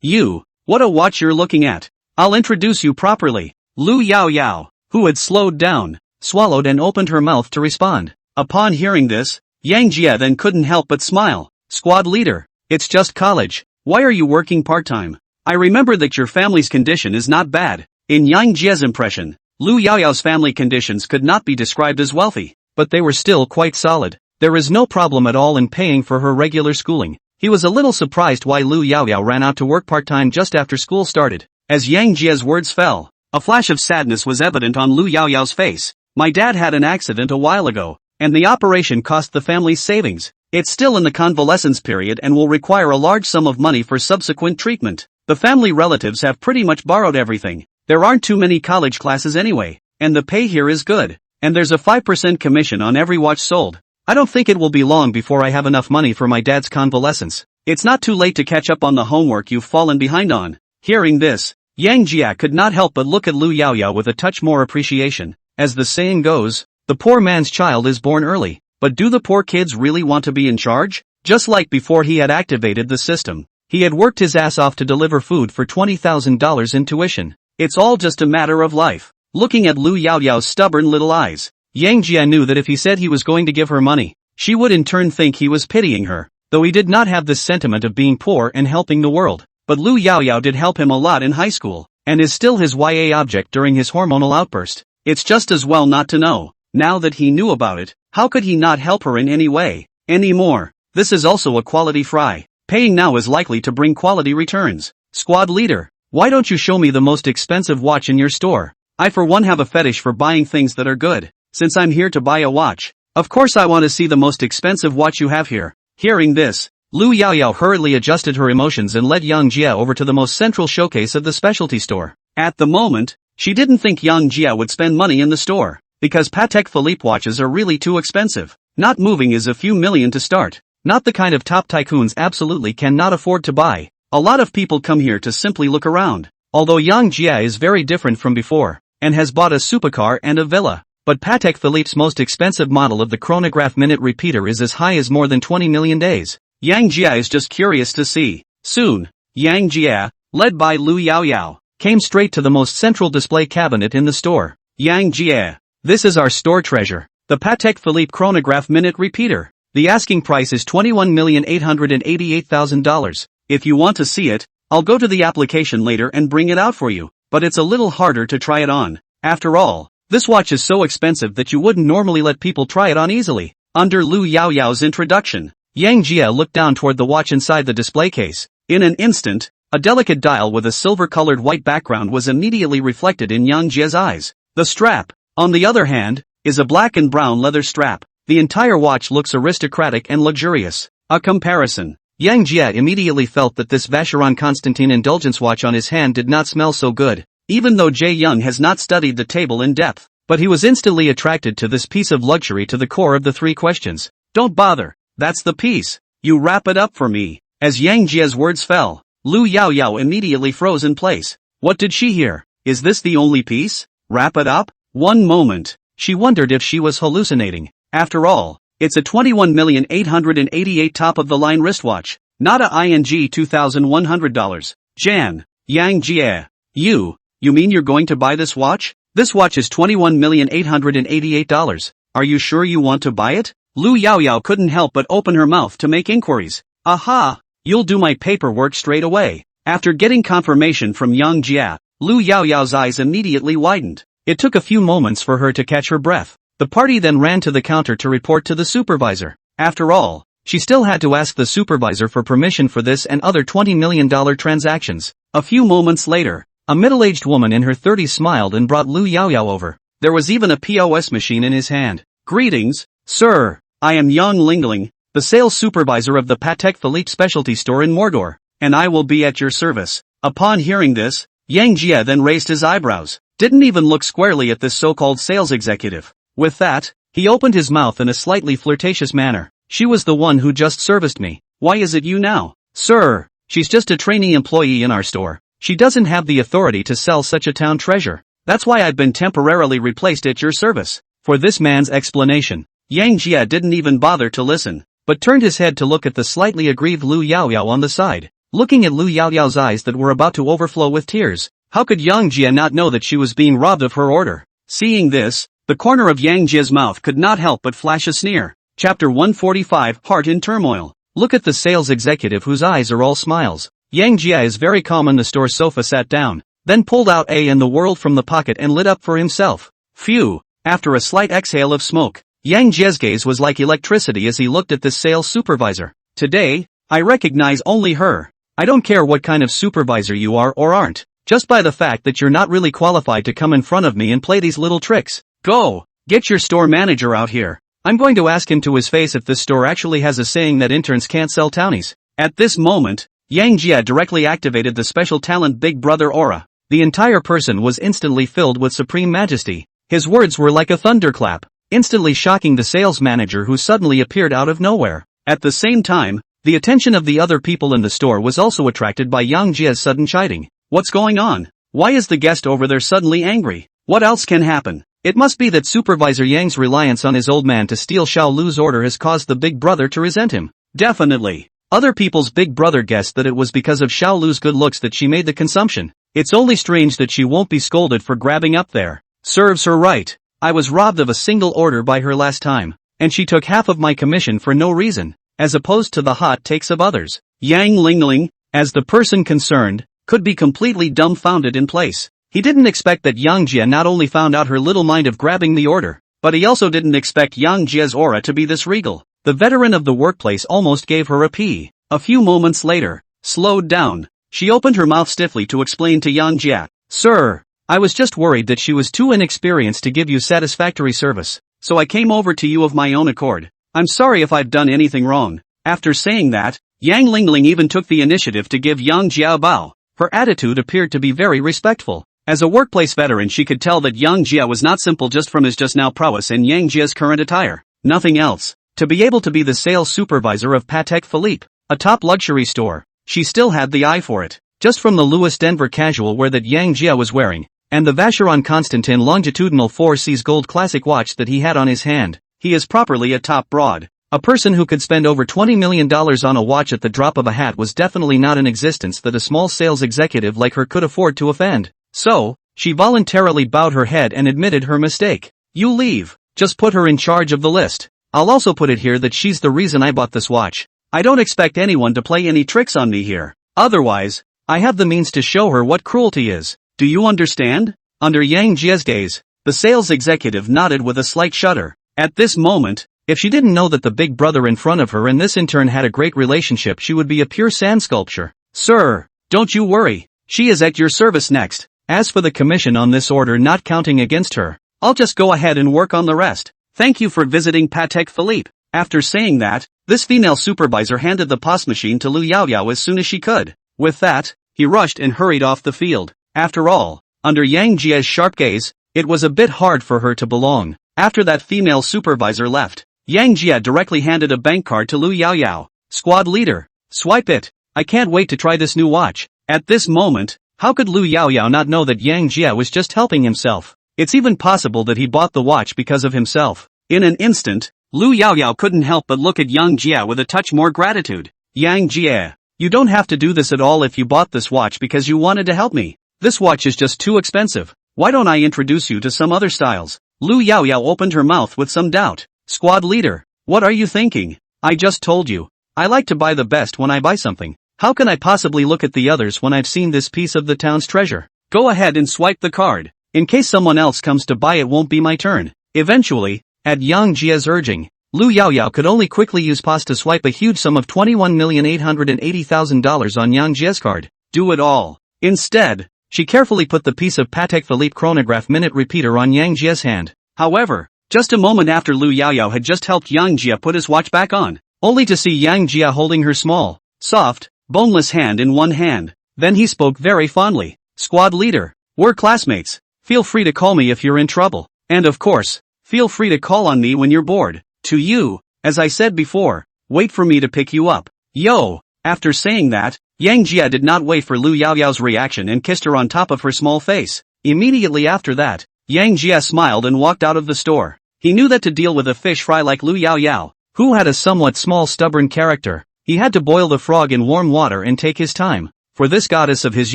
you, what a watch you're looking at. I'll introduce you properly. Lu Yaoyao, who had slowed down, swallowed and opened her mouth to respond. Upon hearing this, Yang Jie then couldn't help but smile. Squad leader, it's just college. Why are you working part-time? I remember that your family's condition is not bad. In Yang Jie's impression, Lu Yaoyao's family conditions could not be described as wealthy, but they were still quite solid. There is no problem at all in paying for her regular schooling. He was a little surprised why Lu Yaoyao ran out to work part-time just after school started. As Yang Jie's words fell, a flash of sadness was evident on Lu Yaoyao's face. My dad had an accident a while ago, and the operation cost the family's savings. It's still in the convalescence period and will require a large sum of money for subsequent treatment. The family relatives have pretty much borrowed everything. There aren't too many college classes anyway, and the pay here is good, and there's a 5% commission on every watch sold. I don't think it will be long before I have enough money for my dad's convalescence. It's not too late to catch up on the homework you've fallen behind on. Hearing this, Yang Jie could not help but look at Lu Yaoyao with a touch more appreciation. As the saying goes, the poor man's child is born early. But do the poor kids really want to be in charge? Just like before he had activated the system, he had worked his ass off to deliver food for $20,000 in tuition. It's all just a matter of life. Looking at Lu Yaoyao's stubborn little eyes, Yang Jie knew that if he said he was going to give her money, she would in turn think he was pitying her, though he did not have this sentiment of being poor and helping the world. But Lu Yaoyao did help him a lot in high school, and is still his YA object during his hormonal outburst. It's just as well not to know. Now that he knew about it, how could he not help her in any way? anymore. This is also a quality fry. Paying now is likely to bring quality returns. Squad leader, why don't you show me the most expensive watch in your store? I for one have a fetish for buying things that are good. Since I'm here to buy a watch, of course I want to see the most expensive watch you have here. Hearing this, Lu Yaoyao hurriedly adjusted her emotions and led Yang Jia over to the most central showcase of the specialty store. At the moment, she didn't think Yang Jia would spend money in the store, because Patek Philippe watches are really too expensive. Not moving is a few million to start. Not the kind of top tycoons absolutely cannot afford to buy. A lot of people come here to simply look around. Although Yang Jia is very different from before, and has bought a supercar and a villa. But Patek Philippe's most expensive model of the chronograph minute repeater is as high as more than 20 million days. Yang Jia is just curious to see. Soon, Yang Jia, led by Lu Yaoyao, came straight to the most central display cabinet in the store. Yang Jia, this is our store treasure, the Patek Philippe chronograph minute repeater. The asking price is $21,888,000. If you want to see it, I'll go to the application later and bring it out for you, but it's a little harder to try it on. After all, this watch is so expensive that you wouldn't normally let people try it on easily. Under Lu Yaoyao's introduction, Yang Jia looked down toward the watch inside the display case. In an instant, a delicate dial with a silver-colored white background was immediately reflected in Yang Jia's eyes. The strap, on the other hand, is a black and brown leather strap. The entire watch looks aristocratic and luxurious. A comparison. Yang Jia immediately felt that this Vacheron Constantin Indulgence watch on his hand did not smell so good. Even though Jae Young has not studied the table in depth, but he was instantly attracted to this piece of luxury to the core of the three questions. Don't bother, that's the piece. You wrap it up for me. As Yang Jia's words fell, Lu Yaoyao immediately froze in place. What did she hear? Is this the only piece? Wrap it up? One moment. She wondered if she was hallucinating. After all, it's a $21,888 top-of-the-line wristwatch, not a ING $2,100. Jan, Yang Jia, you mean you're going to buy this watch? This watch is $21,888. Are you sure you want to buy it? Lu Yaoyao couldn't help but open her mouth to make inquiries. Aha! You'll do my paperwork straight away. After getting confirmation from Yang Jia, Lu Yaoyao's eyes immediately widened. It took a few moments for her to catch her breath. The party then ran to the counter to report to the supervisor. After all, she still had to ask the supervisor for permission for this and other $20 million transactions. A few moments later, a middle-aged woman in her 30s smiled and brought Lu Yaoyao over. There was even a POS machine in his hand. Greetings, sir. I am Yang Lingling, the sales supervisor of the Patek Philippe specialty store in Mordor, and I will be at your service. Upon hearing this, Yang Jia then raised his eyebrows, didn't even look squarely at this so-called sales executive. With that, he opened his mouth in a slightly flirtatious manner. She was the one who just serviced me. Why is it you now? Sir, she's just a trainee employee in our store. She doesn't have the authority to sell such a town treasure. That's why I've been temporarily replaced at your service. For this man's explanation, Yang Jia didn't even bother to listen, but turned his head to look at the slightly aggrieved Lu Yaoyao on the side. Looking at Lu Yaoyao's eyes that were about to overflow with tears, how could Yang Jia not know that she was being robbed of her order? Seeing this, the corner of Yang Jia's mouth could not help but flash a sneer. Chapter 145, Heart in Turmoil. Look at the sales executive whose eyes are all smiles. Yang Jia is very calm on the store sofa, sat down, then pulled out A and the world from the pocket and lit up for himself. Phew! After a slight exhale of smoke, Yang Jia's gaze was like electricity as he looked at this sales supervisor. Today, I recognize only her. I don't care what kind of supervisor you are or aren't, just by the fact that you're not really qualified to come in front of me and play these little tricks. Go! Get your store manager out here. I'm going to ask him to his face if this store actually has a saying that interns can't sell townies. At this moment, Yang Jia directly activated the special talent Big Brother aura. The entire person was instantly filled with supreme majesty. His words were like a thunderclap, instantly shocking the sales manager who suddenly appeared out of nowhere. At the same time, the attention of the other people in the store was also attracted by Yang Jia's sudden chiding. What's going on? Why is the guest over there suddenly angry? What else can happen? It must be that Supervisor Yang's reliance on his old man to steal Xiao Lu's order has caused the Big Brother to resent him. Definitely. Other people's Big Brother guessed that it was because of Xiao Lu's good looks that she made the consumption. It's only strange that she won't be scolded for grabbing up there. Serves her right. I was robbed of a single order by her last time, and she took half of my commission for no reason, as opposed to the hot takes of others. Yang Lingling, as the person concerned, could be completely dumbfounded in place. He didn't expect that Yang Jia not only found out her little mind of grabbing the order, but he also didn't expect Yang Jia's aura to be this regal. The veteran of the workplace almost gave her a pee. A few moments later, slowed down, she opened her mouth stiffly to explain to Yang Jia. Sir, I was just worried that she was too inexperienced to give you satisfactory service, so I came over to you of my own accord. I'm sorry if I've done anything wrong. After saying that, Yang Lingling even took the initiative to give Yang Jia a bow. Her attitude appeared to be very respectful. As a workplace veteran, she could tell that Yang Jia was not simple just from his just now prowess in Yang Jia's current attire. Nothing else. To be able to be the sales supervisor of Patek Philippe, a top luxury store, she still had the eye for it. Just from the Louis Denver casual wear that Yang Jia was wearing, and the Vacheron Constantin longitudinal 4C's gold classic watch that he had on his hand, he is properly a top broad. A person who could spend over $20 million on a watch at the drop of a hat was definitely not an existence that a small sales executive like her could afford to offend. So, she voluntarily bowed her head and admitted her mistake. You leave. Just put her in charge of the list. I'll also put it here that she's the reason I bought this watch. I don't expect anyone to play any tricks on me here. Otherwise, I have the means to show her what cruelty is. Do you understand? Under Yang Jia's gaze, the sales executive nodded with a slight shudder. At this moment, if she didn't know that the big brother in front of her and this intern had a great relationship, she would be a pure sand sculpture. Sir, don't you worry. She is at your service next. As for the commission on this order not counting against her, I'll just go ahead and work on the rest. Thank you for visiting Patek Philippe. After saying that, this female supervisor handed the POS machine to Lu Yaoyao as soon as she could. With that, he rushed and hurried off the field. After all, under Yang Jia's sharp gaze, it was a bit hard for her to belong. After that female supervisor left, Yang Jia directly handed a bank card to Lu Yaoyao. Squad leader, swipe it. I can't wait to try this new watch. At this moment, how could Lu Yaoyao not know that Yang Jia was just helping himself? It's even possible that he bought the watch because of himself. In an instant, Lu Yaoyao couldn't help but look at Yang Jia with a touch more gratitude. Yang Jia, you don't have to do this at all if you bought this watch because you wanted to help me. This watch is just too expensive. Why don't I introduce you to some other styles? Lu Yaoyao opened her mouth with some doubt. Squad leader, what are you thinking? I just told you. I like to buy the best when I buy something. How can I possibly look at the others when I've seen this piece of the town's treasure? Go ahead and swipe the card. In case someone else comes to buy it won't be my turn. Eventually, at Yang Jia's urging, Lu Yaoyao could only quickly use POS to swipe a huge sum of $21,880,000 on Yang Jia's card. Do it all. Instead, she carefully put the piece of Patek Philippe chronograph minute repeater on Yang Jia's hand. However, just a moment after Lu Yaoyao had just helped Yang Jia put his watch back on, only to see Yang Jia holding her small, soft, boneless hand in one hand. Then he spoke very fondly. Squad leader, we're classmates. Feel free to call me if you're in trouble. And of course, feel free to call on me when you're bored. To you, as I said before, wait for me to pick you up. Yo! After saying that, Yang Jia did not wait for Lu Yaoyao's reaction and kissed her on top of her small face. Immediately after that, Yang Jia smiled and walked out of the store. He knew that to deal with a fish fry like Lu Yaoyao, who had a somewhat small stubborn character, he had to boil the frog in warm water and take his time. For this goddess of his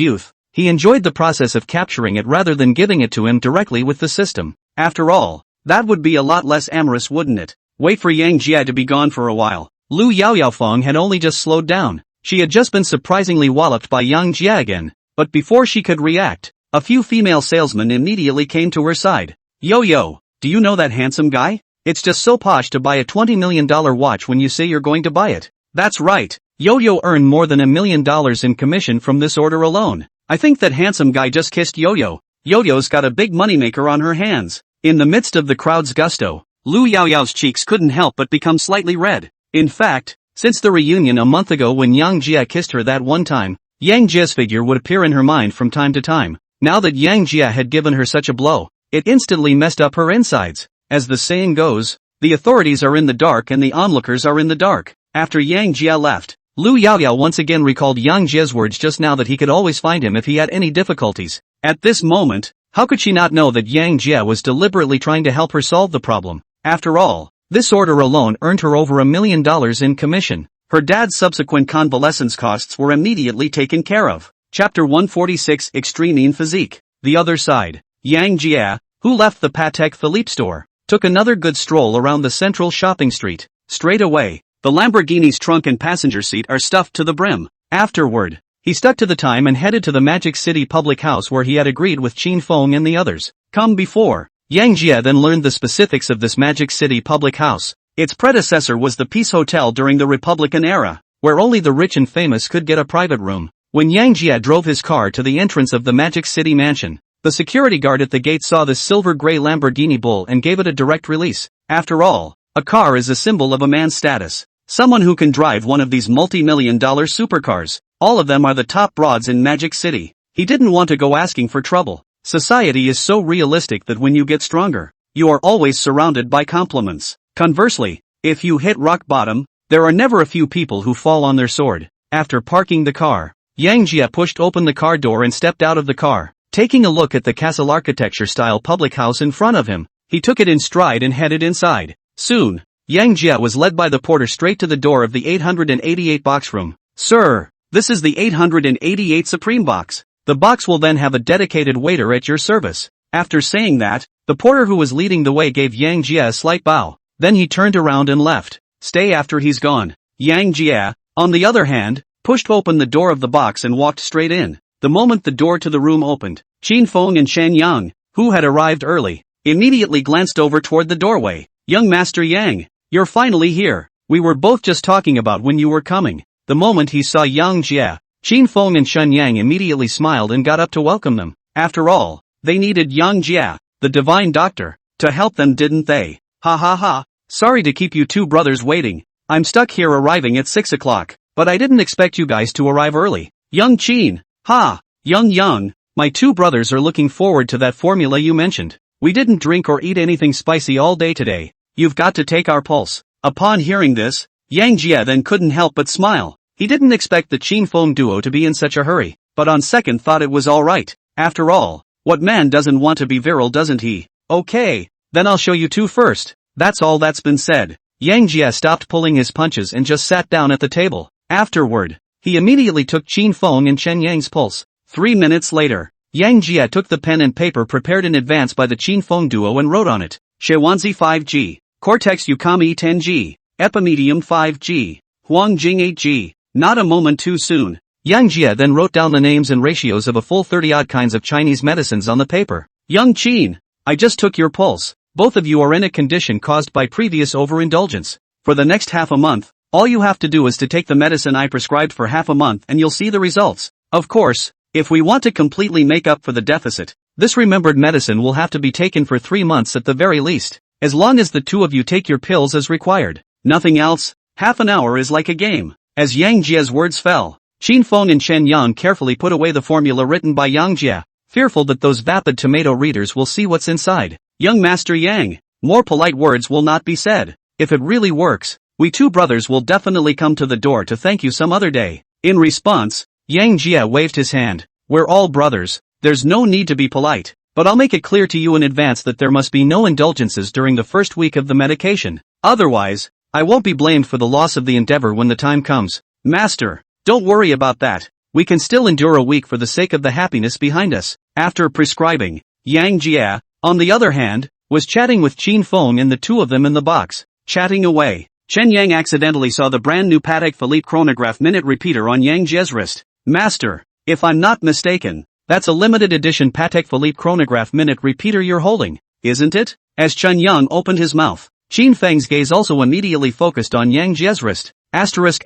youth, he enjoyed the process of capturing it rather than giving it to him directly with the system. After all, that would be a lot less amorous, wouldn't it? Wait for Yang Jia to be gone for a while. Lu Yaoyaofeng had only just slowed down. She had just been surprisingly walloped by Yang Jia again. But before she could react, a few female salesmen immediately came to her side. Yo, do you know that handsome guy? It's just so posh to buy a $20 million watch when you say you're going to buy it. That's right, Yo-Yo earned more than $1 million in commission from this order alone. I think that handsome guy just kissed Yo-Yo. Yo-Yo's got a big moneymaker on her hands. In the midst of the crowd's gusto, Lu Yaoyao's cheeks couldn't help but become slightly red. In fact, since the reunion a month ago when Yang Jia kissed her that one time, Yang Jia's figure would appear in her mind from time to time. Now that Yang Jia had given her such a blow, it instantly messed up her insides. As the saying goes, the authorities are in the dark and the onlookers are in the dark. After Yang Jia left, Lu Yaoyao once again recalled Yang Jia's words just now that he could always find him if he had any difficulties. At this moment, how could she not know that Yang Jia was deliberately trying to help her solve the problem? After all, this order alone earned her over $1 million in commission. Her dad's subsequent convalescence costs were immediately taken care of. Chapter 146 Extreme Physique. The other side. Yang Jia, who left the Patek Philippe store, took another good stroll around the central shopping street. Straight away, the Lamborghini's trunk and passenger seat are stuffed to the brim. Afterward, he stuck to the time and headed to the Magic City public house where he had agreed with Qin Feng and the others. Come before. Yang Jia then learned the specifics of this Magic City public house. Its predecessor was the Peace Hotel during the Republican era, where only the rich and famous could get a private room. When Yang Jia drove his car to the entrance of the Magic City mansion, the security guard at the gate saw this silver-gray Lamborghini Bull and gave it a direct release. After all, a car is a symbol of a man's status. Someone who can drive one of these multi-million-dollar supercars. All of them are the top broads in Magic City. He didn't want to go asking for trouble. Society is so realistic that when you get stronger, you are always surrounded by compliments. Conversely, if you hit rock bottom, there are never a few people who fall on their sword. After parking the car, Yang Jia pushed open the car door and stepped out of the car. Taking a look at the castle architecture-style public house in front of him, he took it in stride and headed inside. Soon, Yang Jia was led by the porter straight to the door of the 888 box room. "Sir, this is the 888 Supreme box. The box will then have a dedicated waiter at your service." After saying that, the porter who was leading the way gave Yang Jia a slight bow. Then he turned around and left. Stay after he's gone. Yang Jia, on the other hand, pushed open the door of the box and walked straight in. The moment the door to the room opened, Qin Feng and Shen Yang, who had arrived early, immediately glanced over toward the doorway. "Young Master Yang, you're finally here. We were both just talking about when you were coming." The moment he saw Yang Jia, Qin Feng and Shen Yang immediately smiled and got up to welcome them. After all, they needed Yang Jia, the divine doctor, to help them, didn't they? "Ha ha ha, sorry to keep you two brothers waiting. I'm stuck here arriving at 6 o'clock, but I didn't expect you guys to arrive early." "Young Qin, ha, young, my two brothers are looking forward to that formula you mentioned. We didn't drink or eat anything spicy all day today. You've got to take our pulse." Upon hearing this, Yang Jia then couldn't help but smile. He didn't expect the Qin Feng duo to be in such a hurry, but on second thought it was alright. After all, what man doesn't want to be virile, doesn't he? "Okay, then I'll show you two first." That's all that's been said. Yang Jia stopped pulling his punches and just sat down at the table. Afterward, he immediately took Qin Feng and Chen Yang's pulse. 3 minutes later, Yang Jia took the pen and paper prepared in advance by the Qin Feng duo and wrote on it, Shewanzi 5G, Cortex Ukami 10G, Epimedium 5G, Huangjing 8G. Not a moment too soon. Yang Jia then wrote down the names and ratios of a full 30-odd kinds of Chinese medicines on the paper. "Young Qin, I just took your pulse. Both of you are in a condition caused by previous overindulgence. For the next half a month, all you have to do is to take the medicine I prescribed for half a month and you'll see the results. Of course, if we want to completely make up for the deficit, this remembered medicine will have to be taken for 3 months at the very least, as long as the two of you take your pills as required. Nothing else. Half an hour is like a game." As Yang Jia's words fell, Qin Feng and Shen Yang carefully put away the formula written by Yang Jia, fearful that those vapid tomato readers will see what's inside. "Young Master Yang, more polite words will not be said. If it really works, we two brothers will definitely come to the door to thank you some other day." In response, Yang Jia waved his hand. "We're all brothers, there's no need to be polite, but I'll make it clear to you in advance that there must be no indulgences during the first week of the medication. Otherwise, I won't be blamed for the loss of the endeavor when the time comes." "Master, don't worry about that. We can still endure a week for the sake of the happiness behind us." After prescribing, Yang Jia, on the other hand, was chatting with Qin Feng and the two of them in the box. Chatting away, Chen Yang accidentally saw the brand new Patek Philippe chronograph minute repeater on Yang Jia's wrist. "Master, if I'm not mistaken, that's a limited edition Patek Philippe chronograph minute repeater you're holding, isn't it?" As Chen Yang opened his mouth, Qin Feng's gaze also immediately focused on Yang Jia's wrist. Asterisk.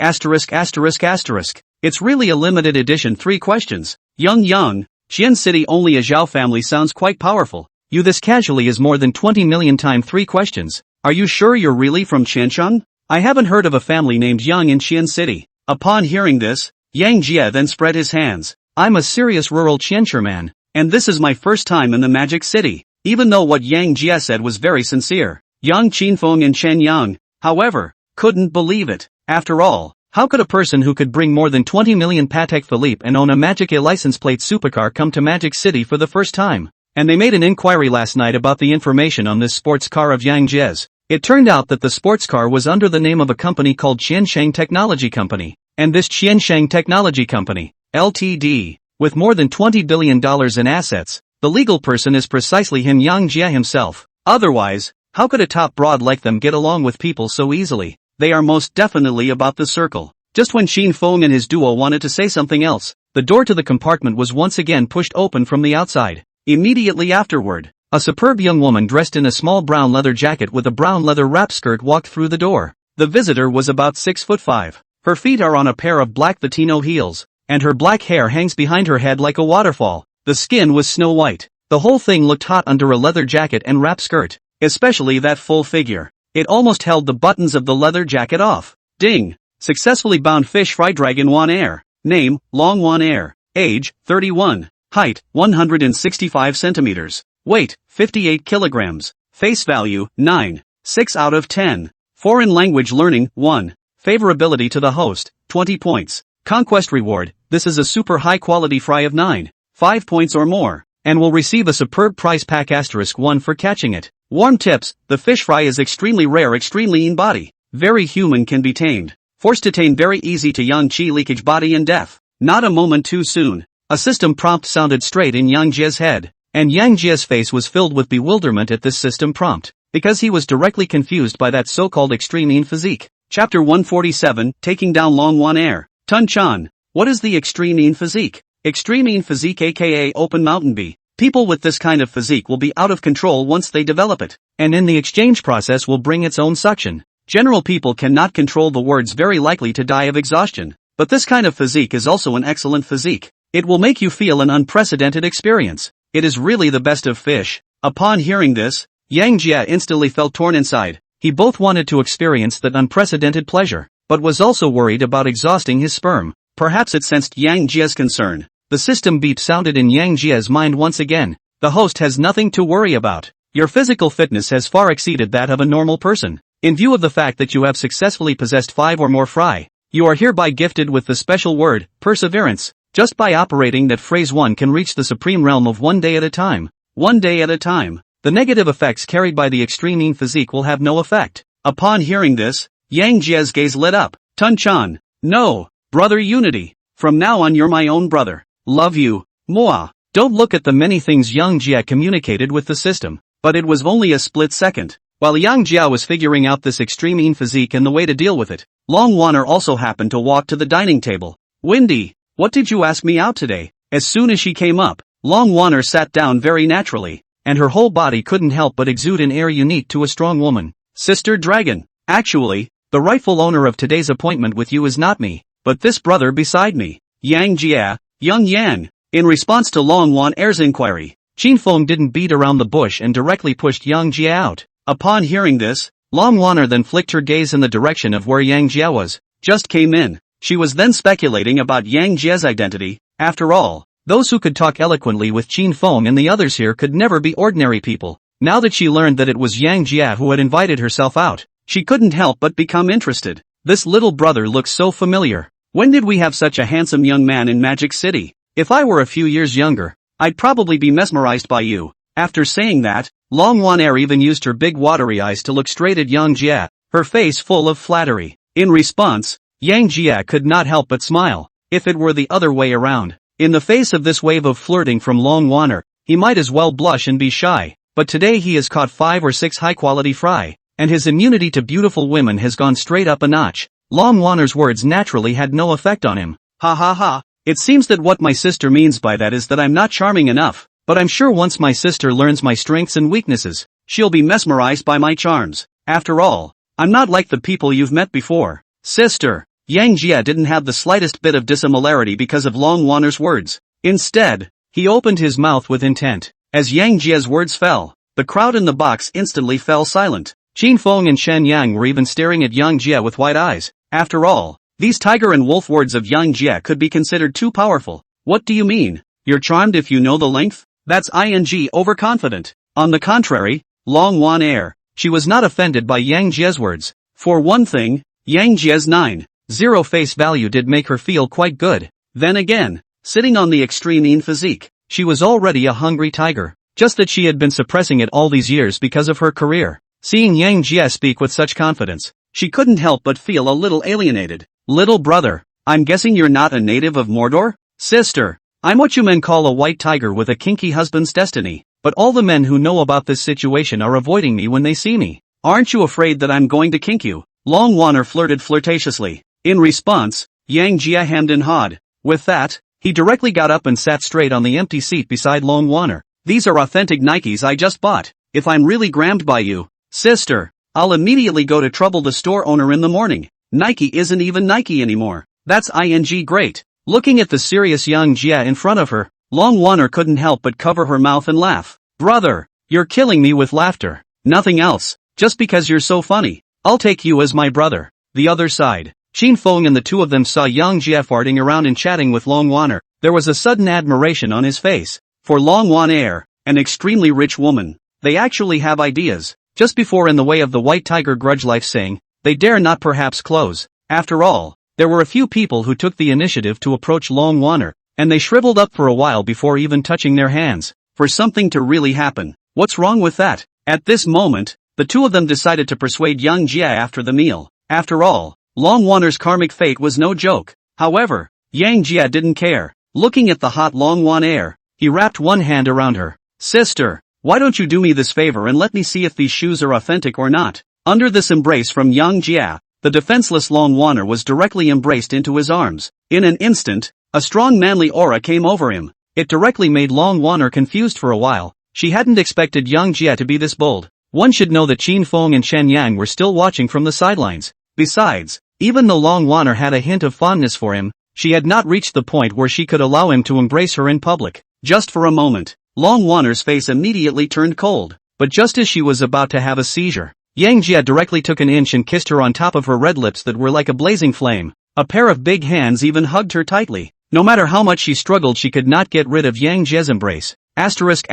It's really a limited edition. 3 questions. Young, Xian City only a Zhao family sounds quite powerful. You this casually is more than 20 million times 3 questions. Are you sure you're really from Qianshan? I haven't heard of a family named Yang in Xian City. Upon hearing this, Yang Jia then spread his hands. I'm a serious rural Qiansher man, and this is my first time in the Magic City. Even though what Yang Jia said was very sincere, Yang Qin Feng and Shen Yang, however, couldn't believe it. After all, how could a person who could bring more than 20 million Patek Philippe and own a Magic A license plate supercar come to Magic City for the first time? And they made an inquiry last night about the information on this sports car of Yang Jia's. It turned out that the sports car was under the name of a company called Qiansheng Technology Company. And this Qiansheng Technology Company, Ltd., with more than $20 billion in assets, the legal person is precisely him, Yang Jia himself. Otherwise, how could a top broad like them get along with people so easily? They are most definitely about the circle. Just when Qin Feng and his duo wanted to say something else, the door to the compartment was once again pushed open from the outside. Immediately afterward, A superb young woman dressed in a small brown leather jacket with a brown leather wrap skirt walked through the door. The visitor was about 6'5". Her feet are on a pair of black Latino heels, and her black hair hangs behind her head like a waterfall. The skin was snow white. The whole thing looked hot under a leather jacket and wrap skirt, especially that full figure. It almost held the buttons of the leather jacket off. Ding! Successfully bound fish fry Dragon Wan Air. Name, Long Wan Air. Age, 31. Height, 165 centimeters. Weight, 58 kilograms. Face value, 9. 6 out of 10. Foreign language learning, 1. Favorability to the host, 20 points. Conquest reward, this is a super high quality fry of 9. 5 points or more, and will receive a superb prize pack *1 for catching it. Warm tips, the fish fry is extremely rare, extremely in body. Very human, can be tamed. Forced to tame, very easy to young chi leakage, body and death. Not a moment too soon. A system prompt sounded straight in Yang Jie's head, and Yang Jie's face was filled with bewilderment at this system prompt, because he was directly confused by that so-called extreme physique. Chapter 147, Taking Down Long Wan Air. Tun Chan. What is the extreme physique? Extreme physique, aka open mountain bee. People with this kind of physique will be out of control once they develop it, and in the exchange process will bring its own suction. General people cannot control the words, very likely to die of exhaustion. But this kind of physique is also an excellent physique. It will make you feel an unprecedented experience. It is really the best of fish. Upon hearing this, Yang Jie instantly felt torn inside. He both wanted to experience that unprecedented pleasure, but was also worried about exhausting his sperm. Perhaps it sensed Yang Jie's concern. The system beep sounded in Yang Jie's mind once again. The host has nothing to worry about. Your physical fitness has far exceeded that of a normal person. In view of the fact that you have successfully possessed 5 or more fry, you are hereby gifted with the special word, perseverance. Just by operating that phrase, one can reach the supreme realm of 1 day at a time. 1 day at a time. The negative effects carried by the extreme physique will have no effect. Upon hearing this, Yang Jie's gaze lit up. Tun Chan. No, brother unity. From now on you're my own brother. Love you. Moi. Don't look at the many things Yang Jie communicated with the system, but it was only a split second. While Yang Jie was figuring out this extreme physique and the way to deal with it, Long Wanner also happened to walk to the dining table. Windy, what did you ask me out today? As soon as she came up, Long Wanner sat down very naturally, and her whole body couldn't help but exude an air unique to a strong woman. Sister Dragon. Actually, the rightful owner of today's appointment with you is not me, but this brother beside me. Yang Jie. Young Yan. In response to Long Wan Air's inquiry, Qin Feng didn't beat around the bush and directly pushed Yang Jie out. Upon hearing this, Long Wanner then flicked her gaze in the direction of where Yang Jie was. Just came in. She was then speculating about Yang Jie's identity. After all, those who could talk eloquently with Qin Feng and the others here could never be ordinary people. Now that she learned that it was Yang Jie who had invited herself out, she couldn't help but become interested. This little brother looks so familiar. When did we have such a handsome young man in Magic City? If I were a few years younger, I'd probably be mesmerized by you. After saying that, Long Wan Air even used her big watery eyes to look straight at Yang Jie, her face full of flattery. In response, Yang Jie could not help but smile. If it were the other way around, in the face of this wave of flirting from Long Wanner, he might as well blush and be shy. But today he has caught 5 or 6 high-quality fry, and his immunity to beautiful women has gone straight up a notch. Long Wanner's words naturally had no effect on him. Ha ha ha, it seems that what my sister means by that is that I'm not charming enough, but I'm sure once my sister learns my strengths and weaknesses, she'll be mesmerized by my charms. After all, I'm not like the people you've met before. Sister. Yang Jie didn't have the slightest bit of dissimilarity because of Long Wanner's words. Instead, he opened his mouth with intent. As Yang Jie's words fell, the crowd in the box instantly fell silent. Qin Feng and Shen Yang were even staring at Yang Jie with wide eyes. After all, these tiger and wolf words of Yang Jie could be considered too powerful. What do you mean? You're charmed if you know the length? That's ing overconfident. On the contrary, Long Wan Air, she was not offended by Yang Jie's words. For one thing, Yang Jie's 9.0 face value did make her feel quite good. Then again, sitting on the extreme physique, she was already a hungry tiger. Just that she had been suppressing it all these years because of her career. Seeing Yang Jie speak with such confidence, she couldn't help but feel a little alienated. Little brother, I'm guessing you're not a native of Mordor? Sister, I'm what you men call a white tiger with a kinky husband's destiny, but all the men who know about this situation are avoiding me when they see me. Aren't you afraid that I'm going to kink you? Long Wanner flirted flirtatiously. In response, Yang Jie hemmed and hawed. With that, he directly got up and sat straight on the empty seat beside Long Wanner. These are authentic Nikes I just bought. If I'm really grammed by you, sister, I'll immediately go to trouble the store owner in the morning. Nike isn't even Nike anymore. That's ing great. Looking at the serious young Jia in front of her, Long Wanner couldn't help but cover her mouth and laugh. Brother, you're killing me with laughter. Nothing else, just because you're so funny. I'll take you as my brother. The other side. Qin Feng and the two of them saw young Jia farting around and chatting with Long Wanner. There was a sudden admiration on his face. For Long Wanner, an extremely rich woman, they actually have ideas. Just before in the way of the white tiger grudge life saying, they dare not perhaps close. After all, there were a few people who took the initiative to approach Long Wanner, and they shriveled up for a while before even touching their hands. For something to really happen. What's wrong with that? At this moment, the two of them decided to persuade young Jia after the meal. After all, Long Wanner's karmic fate was no joke. However, Yang Jia didn't care. Looking at the hot Long Wanner, he wrapped one hand around her. Sister, why don't you do me this favor and let me see if these shoes are authentic or not? Under this embrace from young Jia, the defenseless Long Wanner was directly embraced into his arms. In an instant, a strong manly aura came over him. It directly made Long Wanner confused for a while. She hadn't expected young Jia to be this bold. One should know that Qin Feng and Chen Yang were still watching from the sidelines. Besides, even though Long Wanner had a hint of fondness for him, she had not reached the point where she could allow him to embrace her in public. Just for a moment, Long Wanner's face immediately turned cold. But just as she was about to have a seizure, Yang Jia directly took an inch and kissed her on top of her red lips that were like a blazing flame. A pair of big hands even hugged her tightly. No matter how much she struggled, she could not get rid of Yang Jia's embrace. Asterisk.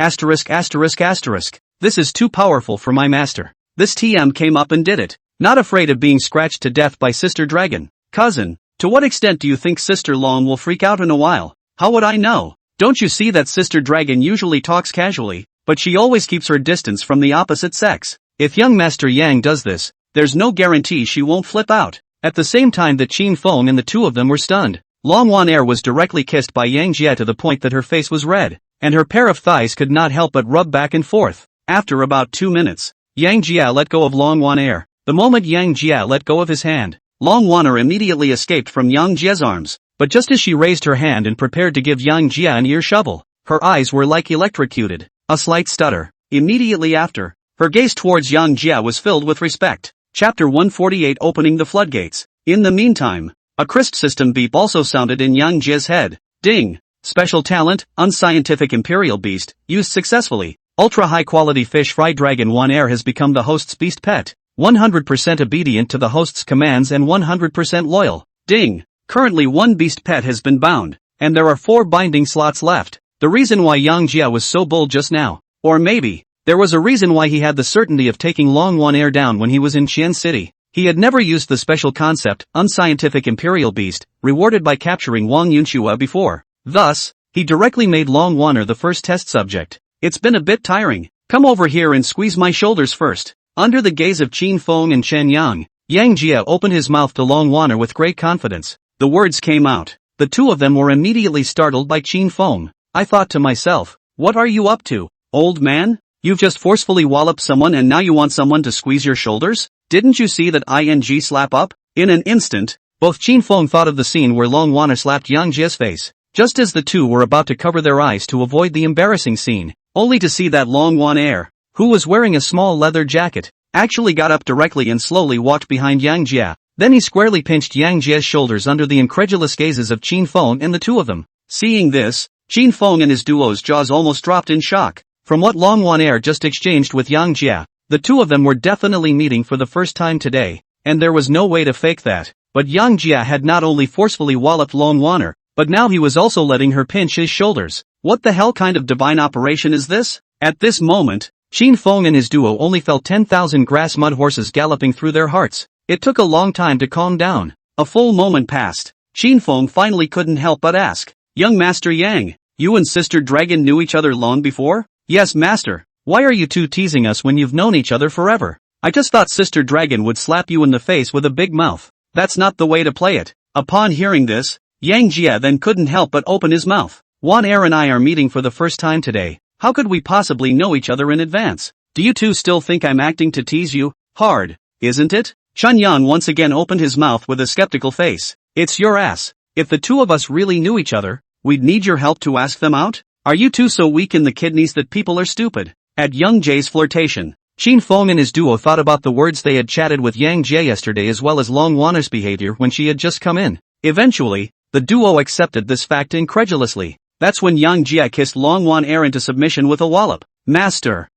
This is too powerful for my master. This TM came up and did it. Not afraid of being scratched to death by Sister Dragon. Cousin, to what extent do you think Sister Long will freak out in a while? How would I know? Don't you see that Sister Dragon usually talks casually, but she always keeps her distance from the opposite sex. If young Master Yang does this, there's no guarantee she won't flip out. At the same time that Qin Feng and the two of them were stunned, Long Wanner was directly kissed by Yang Jia to the point that her face was red, and her pair of thighs could not help but rub back and forth. After about 2 minutes, Yang Jia let go of Long Wanner. The moment Yang Jia let go of his hand, Long Wanner immediately escaped from Yang Jia's arms. But just as she raised her hand and prepared to give Yang Jia an ear shovel, her eyes were like electrocuted. A slight stutter. Immediately after, her gaze towards Yang Jia was filled with respect. Chapter 148 Opening the Floodgates. In the meantime, a crisp system beep also sounded in Yang Jia's head. Ding! Special talent, unscientific imperial beast, used successfully. Ultra high quality fish fry dragon Wanner has become the host's beast pet. 100% obedient to the host's commands and 100% loyal. Ding! Currently one beast pet has been bound, and there are 4 binding slots left. The reason why Yang Jia was so bold just now, or maybe, there was a reason why he had the certainty of taking Long Wanner down when he was in Qian City. He had never used the special concept, unscientific imperial beast, rewarded by capturing Wang Yunxua before. Thus, he directly made Long Wanner the first test subject. It's been a bit tiring. Come over here and squeeze my shoulders first. Under the gaze of Qin Feng and Chen Yang, Yang Jia opened his mouth to Long Wanner with great confidence. The words came out. The two of them were immediately startled by Qin Feng. I thought to myself, what are you up to, old man? You've just forcefully walloped someone and now you want someone to squeeze your shoulders? Didn't you see that ing slap up? In an instant, both Qin Feng thought of the scene where Long Wanner slapped Yang Jia's face. Just as the two were about to cover their eyes to avoid the embarrassing scene, only to see that Long Wanner, who was wearing a small leather jacket, actually got up directly and slowly walked behind Yang Jia. Then he squarely pinched Yang Jia's shoulders under the incredulous gazes of Qin Feng and the two of them. Seeing this, Qin Feng and his duo's jaws almost dropped in shock. From what Long Wanner just exchanged with Yang Jia, the two of them were definitely meeting for the first time today, and there was no way to fake that. But Yang Jia had not only forcefully walloped Long Wanner, but now he was also letting her pinch his shoulders. What the hell kind of divine operation is this? At this moment, Qin Feng and his duo only felt 10,000 grass mud horses galloping through their hearts. It took a long time to calm down. A full moment passed. Qin Feng finally couldn't help but ask, Young Master Yang, you and Sister Dragon knew each other long before? Yes, Master. Why are you two teasing us when you've known each other forever? I just thought Sister Dragon would slap you in the face with a big mouth. That's not the way to play it. Upon hearing this, Yang Jia then couldn't help but open his mouth. Wanner and I are meeting for the first time today. How could we possibly know each other in advance? Do you two still think I'm acting to tease you? Hard, isn't it? Chun Yan once again opened his mouth with a skeptical face. It's your ass. If the two of us really knew each other, we'd need your help to ask them out? Are you two so weak in the kidneys that people are stupid? At Young Jae's flirtation, Qin Feng and his duo thought about the words they had chatted with Yang Jie yesterday as well as Long Wanner's behavior when she had just come in. Eventually, the duo accepted this fact incredulously. That's when Yang Jie kissed Long Wanner into submission with a wallop. Master,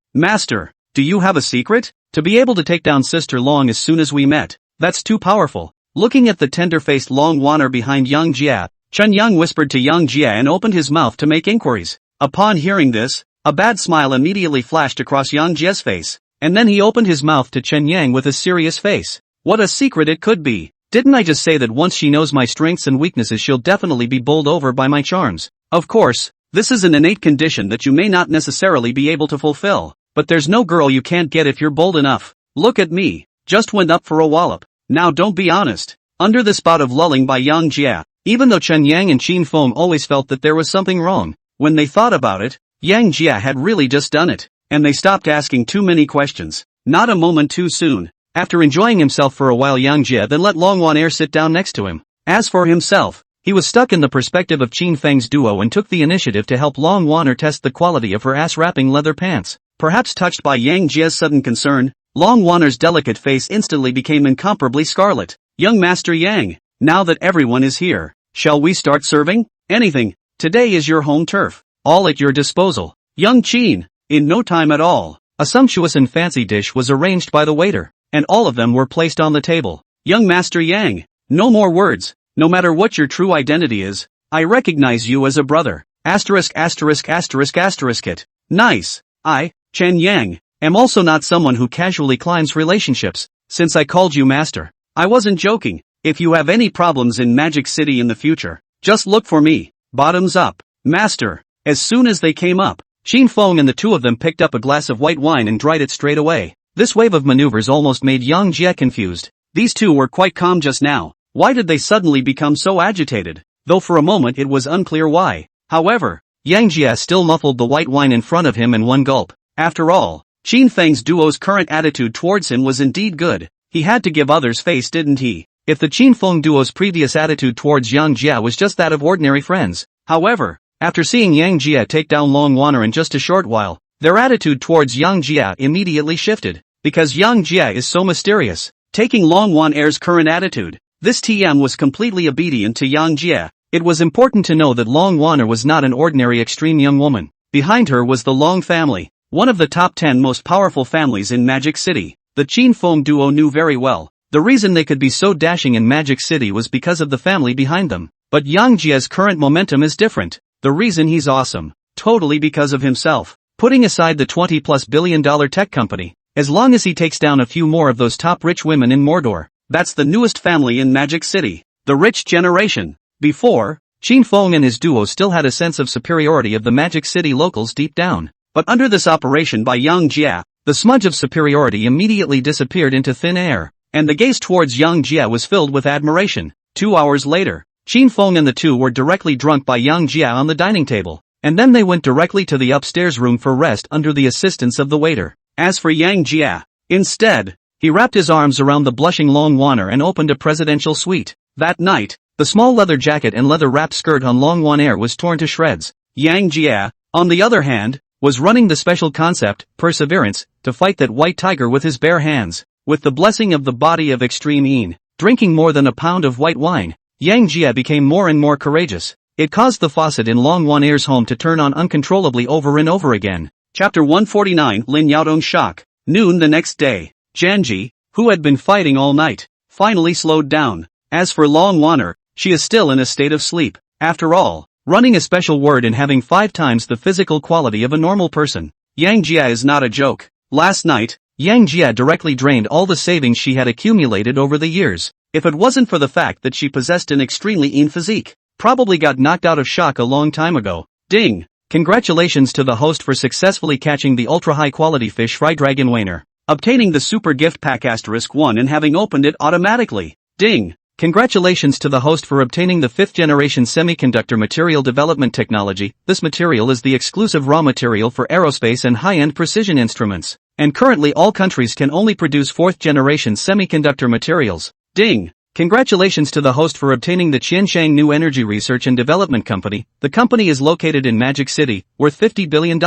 do you have a secret? To be able to take down Sister Long as soon as we met, that's too powerful. Looking at the tender-faced Long Wanner behind Yang Jie, Chen Yang whispered to Yang Jie and opened his mouth to make inquiries. Upon hearing this, a bad smile immediately flashed across Yang Jie's face, and then he opened his mouth to Chen Yang with a serious face. What a secret it could be. Didn't I just say that once she knows my strengths and weaknesses she'll definitely be bowled over by my charms? Of course, this is an innate condition that you may not necessarily be able to fulfill, but there's no girl you can't get if you're bold enough. Look at me, just went up for a wallop. Now don't be honest. Under the spot of lulling by Yang Jie, even though Chen Yang and Qin Feng always felt that there was something wrong, when they thought about it, Yang Jie had really just done it, and they stopped asking too many questions. Not a moment too soon. After enjoying himself for a while, Yang Jie then let Long Wanner sit down next to him. As for himself, he was stuck in the perspective of Qin Feng's duo and took the initiative to help Long Wanner test the quality of her ass-wrapping leather pants. Perhaps touched by Yang Jie's sudden concern, Long Wanner's delicate face instantly became incomparably scarlet. Young Master Yang, now that everyone is here, shall we start serving? Anything. Today is your home turf. All at your disposal. Young Qin. In no time at all, a sumptuous and fancy dish was arranged by the waiter, and all of them were placed on the table. Young Master Yang, no more words. No matter what your true identity is, I recognize you as a brother. Asterisk. It. Nice. I, Chen Yang, am also not someone who casually climbs relationships. Since I called you master, I wasn't joking. If you have any problems in Magic City in the future, just look for me. Bottoms up. Master. As soon as they came up, Qin Feng and the two of them picked up a glass of white wine and dried it straight away. This wave of maneuvers almost made Yang Jie confused. These two were quite calm just now. Why did they suddenly become so agitated? Though for a moment it was unclear why. However, Yang Jie still muffled the white wine in front of him in one gulp. After all, Qin Feng's duo's current attitude towards him was indeed good. He had to give others face, didn't he? If the Qin Feng duo's previous attitude towards Yang Jie was just that of ordinary friends. However, after seeing Yang Jie take down Long Wanner in just a short while, their attitude towards Yang Jie immediately shifted. Because Yang Jie is so mysterious. Taking Long Wanner's current attitude, this TM was completely obedient to Yang Jie. It was important to know that Long Wanner was not an ordinary extreme young woman. Behind her was the Long family, one of the top 10 most powerful families in Magic City. The Qin Feng duo knew very well. The reason they could be so dashing in Magic City was because of the family behind them. But Yang Jie's current momentum is different. The reason he's awesome, totally because of himself. Putting aside the $20+ billion tech company, as long as he takes down a few more of those top rich women in Mordor, that's the newest family in Magic City. The rich generation. Before, Qin Feng and his duo still had a sense of superiority of the Magic City locals deep down. But under this operation by Yang Jie, the smudge of superiority immediately disappeared into thin air, and the gaze towards Yang Jie was filled with admiration. 2 hours later, Qin Feng and the two were directly drunk by Yang Jie on the dining table, and then they went directly to the upstairs room for rest under the assistance of the waiter. As for Yang Jie, instead, he wrapped his arms around the blushing Long Wanner and opened a presidential suite. That night, the small leather jacket and leather-wrapped skirt on Long Wanner was torn to shreds. Yang Jie, on the other hand, was running the special concept, Perseverance, to fight that white tiger with his bare hands. With the blessing of the body of Extreme Een, drinking more than a pound of white wine, Yang Jie became more and more courageous. It caused the faucet in Long Wanner's home to turn on uncontrollably over and over again. Chapter 149 Lin Yaodong's shock. Noon the next day, Janji, who had been fighting all night, finally slowed down. As for Long Wanner, she is still in a state of sleep. After all, running a special word and having 5 times the physical quality of a normal person, Yang Jie is not a joke. Last night, Yang Jie directly drained all the savings she had accumulated over the years. If it wasn't for the fact that she possessed an extremely lean physique, probably got knocked out of shock a long time ago. Ding! Congratulations to the host for successfully catching the ultra-high quality fish fry dragon wainer, obtaining the super gift pack *1 and having opened it automatically. Ding! Congratulations to the host for obtaining the 5th generation semiconductor material development technology. This material is the exclusive raw material for aerospace and high-end precision instruments, and currently all countries can only produce 4th generation semiconductor materials. Ding! Congratulations to the host for obtaining the Qianshang New Energy Research and Development Company. The company is located in Magic City, worth $50 billion.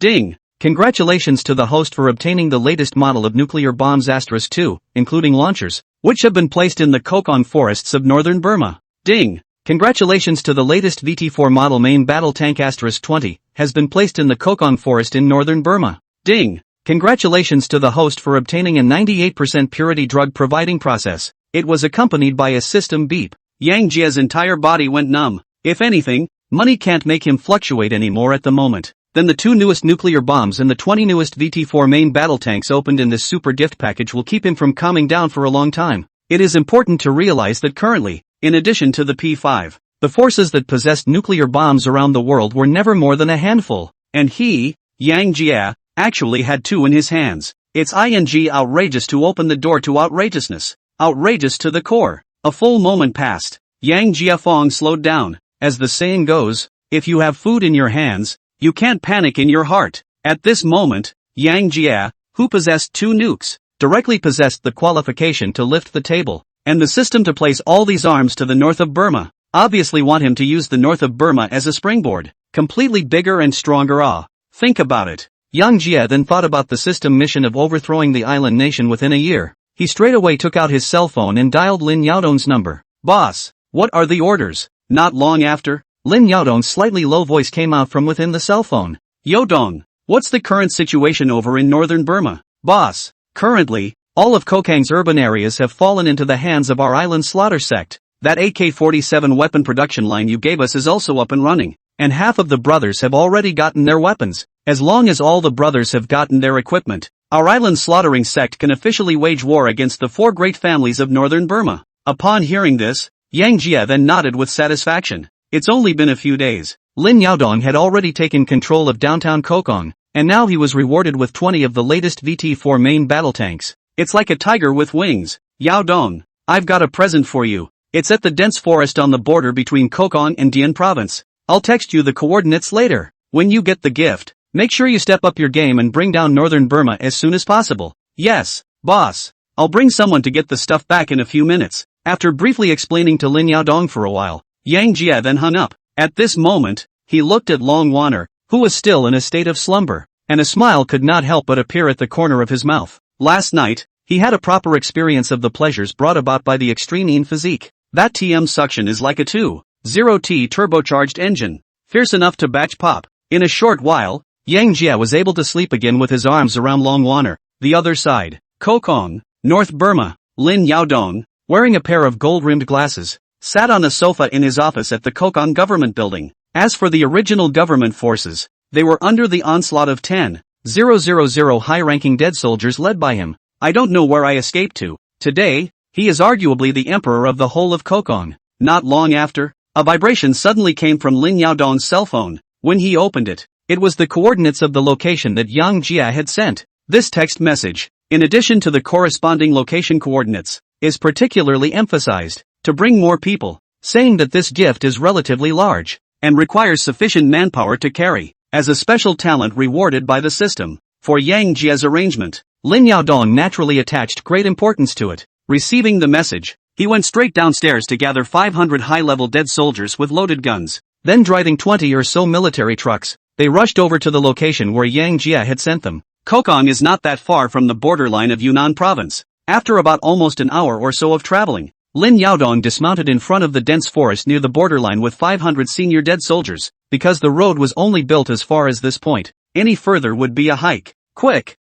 Ding! Congratulations to the host for obtaining the latest model of nuclear bombs *2, including launchers, which have been placed in the Kokon forests of northern Burma. Ding! Congratulations to the latest VT-4 model main battle tank *20, has been placed in the Kokon forest in northern Burma. Ding! Congratulations to the host for obtaining a 98% purity drug providing process. It was accompanied by a system beep. Yang Jie's entire body went numb. If anything, money can't make him fluctuate anymore at the moment. Then the 2 newest nuclear bombs and the 20 newest VT-4 main battle tanks opened in this super gift package will keep him from calming down for a long time. It is important to realize that currently, in addition to the P5, the forces that possessed nuclear bombs around the world were never more than a handful. And he, Yang Jie, actually had 2 in his hands. It's outrageous to open the door to outrageousness. Outrageous to the core. A full moment passed. Yang Jiafeng slowed down. As the saying goes, if you have food in your hands, you can't panic in your heart. At this moment, Yang Jie, who possessed 2 nukes, directly possessed the qualification to lift the table, and the system to place all these arms to the north of Burma. Obviously want him to use the north of Burma as a springboard. Completely bigger and stronger. Think about it. Yang Jie then thought about the system mission of overthrowing the island nation within a year. He straightaway took out his cell phone and dialed Lin Yaodong's number. Boss, what are the orders? Not long after, Lin Yaodong's slightly low voice came out from within the cell phone. Yaodong, what's the current situation over in northern Burma? Boss, currently, all of Kokang's urban areas have fallen into the hands of our island slaughter sect. That AK-47 weapon production line you gave us is also up and running, and half of the brothers have already gotten their weapons. As long as all the brothers have gotten their equipment, our island slaughtering sect can officially wage war against the 4 great families of northern Burma. Upon hearing this, Yang Jie then nodded with satisfaction. It's only been a few days. Lin Yaodong had already taken control of downtown Kokong, and now he was rewarded with 20 of the latest VT-4 main battle tanks. It's like a tiger with wings. Yaodong, I've got a present for you. It's at the dense forest on the border between Kokong and Dian province. I'll text you the coordinates later. When you get the gift, make sure you step up your game and bring down northern Burma as soon as possible. Yes, boss. I'll bring someone to get the stuff back in a few minutes. After briefly explaining to Lin Yaodong for a while, Yang Jie then hung up. At this moment, he looked at Long Wanner, who was still in a state of slumber, and a smile could not help but appear at the corner of his mouth. Last night, he had a proper experience of the pleasures brought about by the extreme physique. That TM suction is like a 2.0T turbocharged engine, fierce enough to batch pop. In a short while, Yang Jie was able to sleep again with his arms around Long Wanner. The other side, Kokong, North Burma. Lin Yaodong, wearing a pair of gold-rimmed glasses, sat on a sofa in his office at the Kokong government building. As for the original government forces, they were under the onslaught of 10,000 high-ranking dead soldiers led by him. I don't know where I escaped to. Today, he is arguably the emperor of the whole of Kokong. Not long after, a vibration suddenly came from Lin Yaodong's cell phone. When he opened it, it was the coordinates of the location that Yang Jie had sent. This text message, in addition to the corresponding location coordinates, is particularly emphasized to bring more people, saying that this gift is relatively large and requires sufficient manpower to carry, as a special talent rewarded by the system. For Yang Jie's arrangement, Lin Yaodong naturally attached great importance to it. Receiving the message, he went straight downstairs to gather 500 high-level dead soldiers with loaded guns. Then driving 20 or so military trucks, they rushed over to the location where Yang Jie had sent them. Kokong is not that far from the borderline of Yunnan province. After about almost an hour or so of traveling, Lin Yaodong dismounted in front of the dense forest near the borderline with 500 senior dead soldiers, because the road was only built as far as this point. Any further would be a hike. Quick,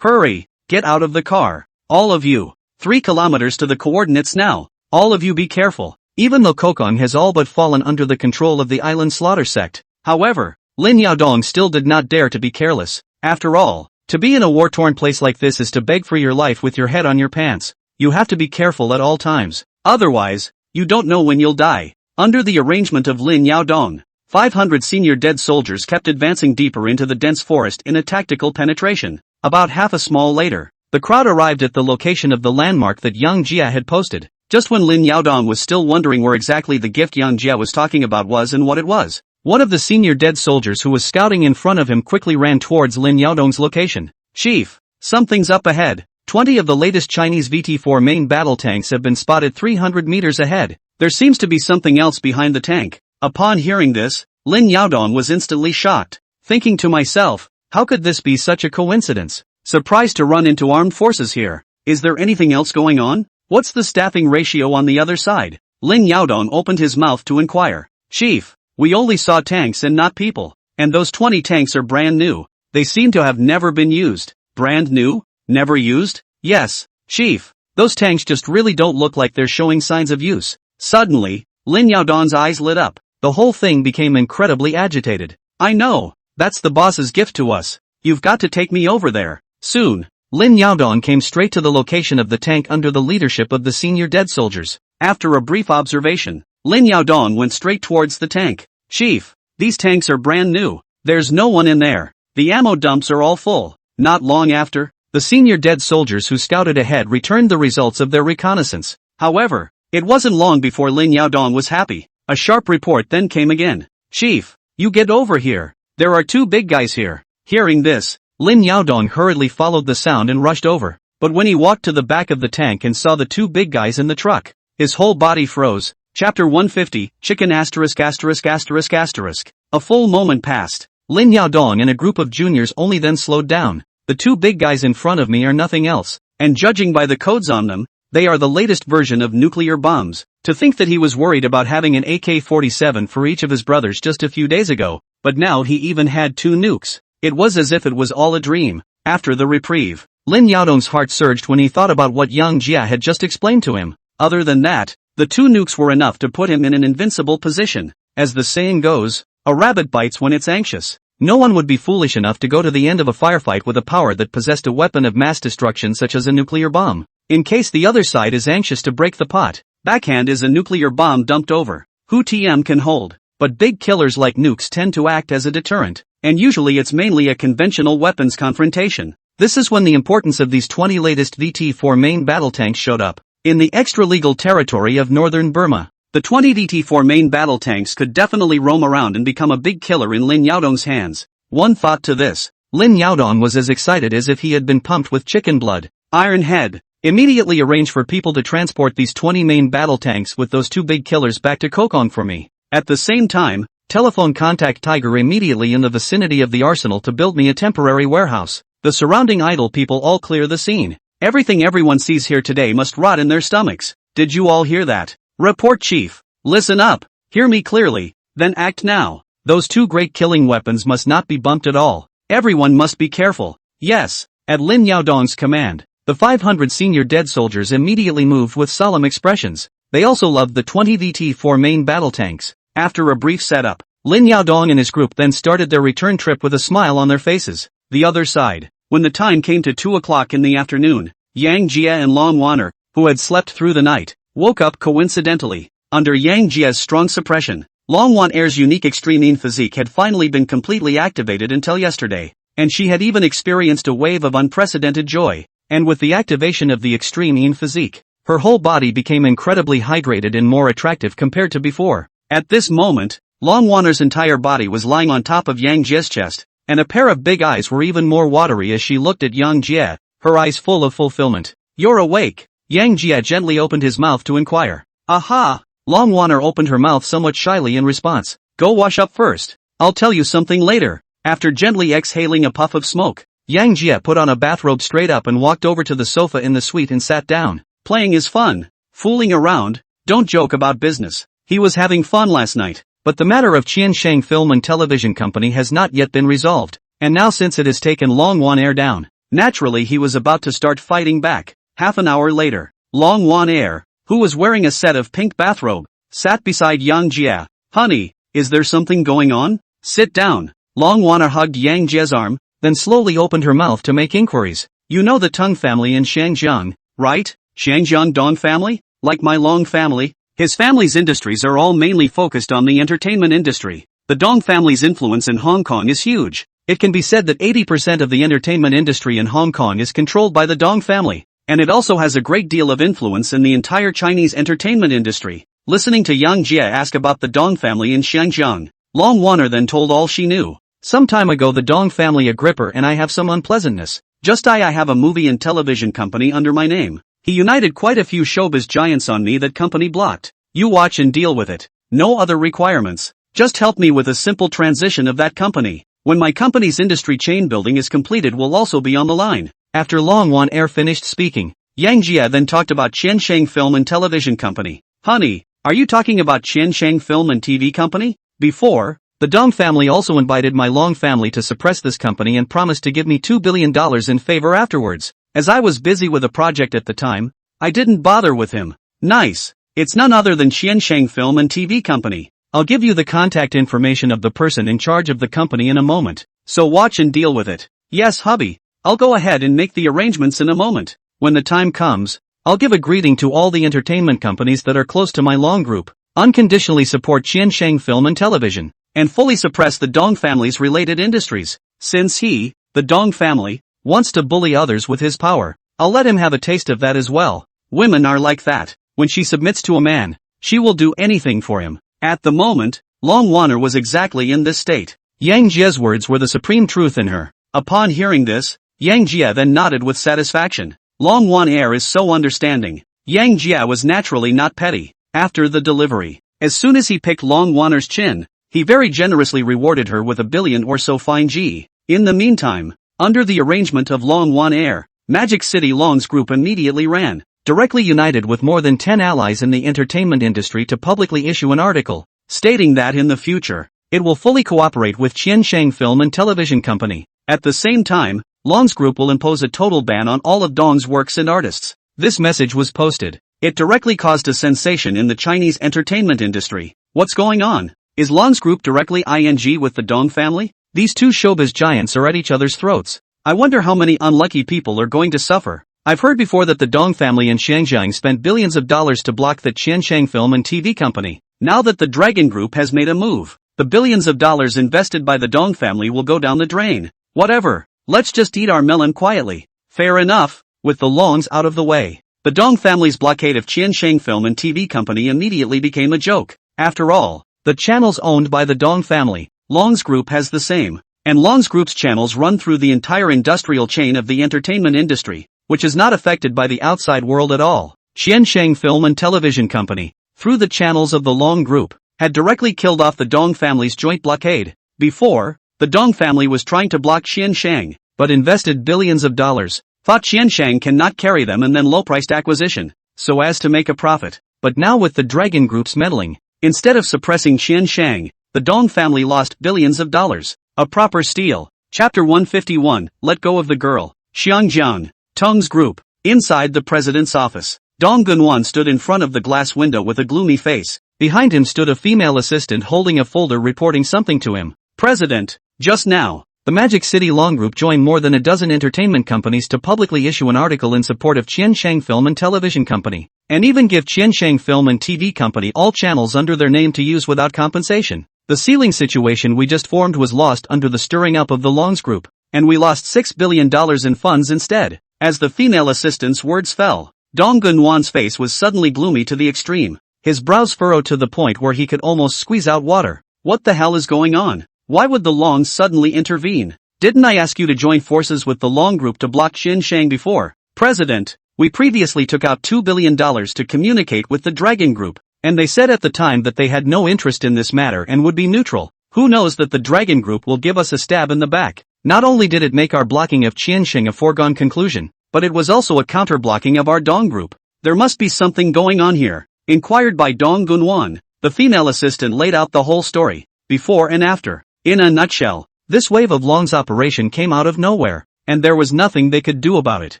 hurry, get out of the car. All of you. 3 kilometers to the coordinates now. All of you be careful. Even though Kokong has all but fallen under the control of the island slaughter sect, however, Lin Yaodong still did not dare to be careless. After all, to be in a war-torn place like this is to beg for your life with your head on your pants. You have to be careful at all times. Otherwise, you don't know when you'll die. Under the arrangement of Lin Yaodong, 500 senior dead soldiers kept advancing deeper into the dense forest in a tactical penetration. About half a small later, the crowd arrived at the location of the landmark that Yang Jie had posted. Just when Lin Yaodong was still wondering where exactly the gift Yang Jie was talking about was and what it was, one of the senior dead soldiers who was scouting in front of him quickly ran towards Lin Yaodong's location. Chief, something's up ahead. 20 of the latest Chinese VT-4 main battle tanks have been spotted 300 meters ahead. There seems to be something else behind the tank. Upon hearing this, Lin Yaodong was instantly shocked, thinking to myself, how could this be such a coincidence? Surprised to run into armed forces here. Is there anything else going on? What's the staffing ratio on the other side? Lin Yaodong opened his mouth to inquire. Chief, we only saw tanks and not people. And those 20 tanks are brand new. They seem to have never been used. Brand new? Never used? Yes, Chief. Those tanks just really don't look like they're showing signs of use. Suddenly, Lin Yaodong's eyes lit up. The whole thing became incredibly agitated. I know. That's the boss's gift to us. You've got to take me over there. Soon. Lin Yaodong came straight to the location of the tank under the leadership of the senior dead soldiers. After a brief observation, Lin Yaodong went straight towards the tank. Chief, these tanks are brand new. There's no one in there. The ammo dumps are all full. Not long after, the senior dead soldiers who scouted ahead returned the results of their reconnaissance. However, it wasn't long before Lin Yaodong was happy. A sharp report then came again. Chief, you get over here. There are 2 big guys here. Hearing this, Lin Yaodong hurriedly followed the sound and rushed over. But when he walked to the back of the tank and saw the 2 big guys in the truck, his whole body froze. Chapter 150, Chicken *******. A full moment passed. Lin Yaodong and a group of juniors only then slowed down. The 2 big guys in front of me are nothing else, and judging by the codes on them, they are the latest version of nuclear bombs. To think that he was worried about having an AK-47 for each of his brothers just a few days ago, but now he even had 2 nukes. It was as if it was all a dream. After the reprieve, Lin Yaodong's heart surged when he thought about what Yang Jia had just explained to him. Other than that, the 2 nukes were enough to put him in an invincible position. As the saying goes, a rabbit bites when it's anxious. No one would be foolish enough to go to the end of a firefight with a power that possessed a weapon of mass destruction such as a nuclear bomb. In case the other side is anxious to break the pot, backhand is a nuclear bomb dumped over. Who TM can hold? But big killers like nukes tend to act as a deterrent, and usually it's mainly a conventional weapons confrontation. This is when the importance of these 20 latest VT-4 main battle tanks showed up. In the extra-legal territory of northern Burma, the 20 VT-4 main battle tanks could definitely roam around and become a big killer in Lin Yaodong's hands. One thought to this, Lin Yaodong was as excited as if he had been pumped with chicken blood. Iron Head, immediately arrange for people to transport these 20 main battle tanks with those 2 big killers back to Kokong for me. At the same time, telephone contact Tiger immediately in the vicinity of the arsenal to build me a temporary warehouse. The surrounding idle people all clear the scene. Everything everyone sees here today must rot in their stomachs. Did you all hear that? Report Chief. Listen up. Hear me clearly, then act now. Those 2 great killing weapons must not be bumped at all. Everyone must be careful. Yes. At Lin Yaodong's command, the 500 senior dead soldiers immediately moved with solemn expressions. They also loved the 20 VT-4 main battle tanks. After a brief setup, Lin Yaodong and his group then started their return trip with a smile on their faces. The other side. When the time came to 2 o'clock in the afternoon, Yang Jia and Long Waner, who had slept through the night, woke up coincidentally. Under Yang Jia's strong suppression, Long Waner's unique extreme physique had finally been completely activated until yesterday, and she had even experienced a wave of unprecedented joy. And with the activation of the extreme physique, her whole body became incredibly hydrated and more attractive compared to before. At this moment, Long Waner's entire body was lying on top of Yang Jia's chest, and a pair of big eyes were even more watery as she looked at Yang Jia, her eyes full of fulfillment. You're awake. Yang Jia gently opened his mouth to inquire. Aha! Long Waner opened her mouth somewhat shyly in response. Go wash up first. I'll tell you something later. After gently exhaling a puff of smoke, Yang Jia put on a bathrobe straight up and walked over to the sofa in the suite and sat down. Playing is fun. Fooling around, don't joke about business. He was having fun last night, but the matter of Qiansheng Film and Television Company has not yet been resolved, and now since it has taken Long Waner down, naturally he was about to start fighting back. Half an hour later, Long Waner, who was wearing a set of pink bathrobe, sat beside Yang Jia. Honey, is there something going on? Sit down. Long Waner hugged Yang Jia's arm, then slowly opened her mouth to make inquiries. You know the Tang family in Shangjiang, right? Shangjiang Dong family? Like my Long family? His family's industries are all mainly focused on the entertainment industry. The Dong family's influence in Hong Kong is huge. It can be said that 80% of the entertainment industry in Hong Kong is controlled by the Dong family, and it also has a great deal of influence in the entire Chinese entertainment industry. Listening to Yang Jia ask about the Dong family in Shangjiang, Long Waner then told all she knew. Some time ago the Dong family Agripper and I have some unpleasantness. Just I have a movie and television company under my name. He united quite a few showbiz giants on me that company blocked. You watch and deal with it. No other requirements. Just help me with a simple transition of that company. When my company's industry chain building is completed will also be on the line. After Long Wan Air finished speaking, Yang Jia then talked about Qiansheng Film and Television Company. Honey, are you talking about Qiansheng Film and TV Company? Before, the Dong family also invited my Long family to suppress this company and promised to give me $2 billion in favor afterwards. As I was busy with a project at the time, I didn't bother with him. Nice. It's none other than Qiansheng Film and TV Company. I'll give you the contact information of the person in charge of the company in a moment. So watch and deal with it. Yes, hubby. I'll go ahead and make the arrangements in a moment. When the time comes, I'll give a greeting to all the entertainment companies that are close to my Long group, unconditionally support Qiansheng Film and Television, and fully suppress the Dong family's related industries. Since he, the Dong family, wants to bully others with his power, I'll let him have a taste of that as well. Women are like that. When she submits to a man, she will do anything for him. At the moment, Long Waner was exactly in this state. Yang Jia's words were the supreme truth in her. Upon hearing this, Yang Jia then nodded with satisfaction. Long Wan Air is so understanding. Yang Jia was naturally not petty. After the delivery, as soon as he picked Long Waner's chin, he very generously rewarded her with $1 billion or so fine G. In the meantime, under the arrangement of Long Wan Air, Magic City Long's group immediately ran, directly united with more than 10 allies in the entertainment industry to publicly issue an article, stating that in the future, it will fully cooperate with Qiansheng Film and Television Company. At the same time, Long's group will impose a total ban on all of Dong's works and artists. This message was posted. It directly caused a sensation in the Chinese entertainment industry. What's going on? Is Long's group directly ing with the Dong family? These two showbiz giants are at each other's throats. I wonder how many unlucky people are going to suffer. I've heard before that the Dong family in Shenzhen spent billions of dollars to block the Qiansheng Film and TV Company. Now that the Dragon Group has made a move, the billions of dollars invested by the Dong family will go down the drain. Whatever. Let's just eat our melon quietly. Fair enough. With the Longs out of the way, the Dong family's blockade of Qiansheng Film and TV Company immediately became a joke. After all, the channels owned by the Dong family, Long's group has the same, and Long's group's channels run through the entire industrial chain of the entertainment industry, which is not affected by the outside world at all. Qiansheng Film and Television Company, through the channels of the Long group, had directly killed off the Dong family's joint blockade. Before, the Dong family was trying to block Qiansheng, but invested billions of dollars, thought Qiansheng cannot carry them and then low-priced acquisition, so as to make a profit. But now with the Dragon Group's meddling, instead of suppressing Qiansheng, the Dong family lost billions of dollars. A proper steal. Chapter 151, Let Go of the Girl. Xiangjiang, Tung's group. Inside the president's office, Dong Gunwan stood in front of the glass window with a gloomy face. Behind him stood a female assistant holding a folder reporting something to him. President, just now, the Magic City Long Group joined more than a dozen entertainment companies to publicly issue an article in support of Qiansheng Film and Television Company, and even give Qiansheng Film and TV Company all channels under their name to use without compensation. The ceiling situation we just formed was lost under the stirring up of the Longs Group, and we lost $6 billion in funds instead. As the female assistant's words fell, Dong Gunwan's face was suddenly gloomy to the extreme. His brows furrowed to the point where he could almost squeeze out water. What the hell is going on? Why would the Longs suddenly intervene? Didn't I ask you to join forces with the Long Group to block Qiansheng before? President, we previously took out $2 billion to communicate with the Dragon Group, and they said at the time that they had no interest in this matter and would be neutral. Who knows that the Dragon Group will give us a stab in the back? Not only did it make our blocking of Qiansheng a foregone conclusion, but it was also a counter-blocking of our Dong Group. There must be something going on here. Inquired by Dong Gunwan, the female assistant laid out the whole story, before and after. In a nutshell, this wave of Long's operation came out of nowhere, and there was nothing they could do about it.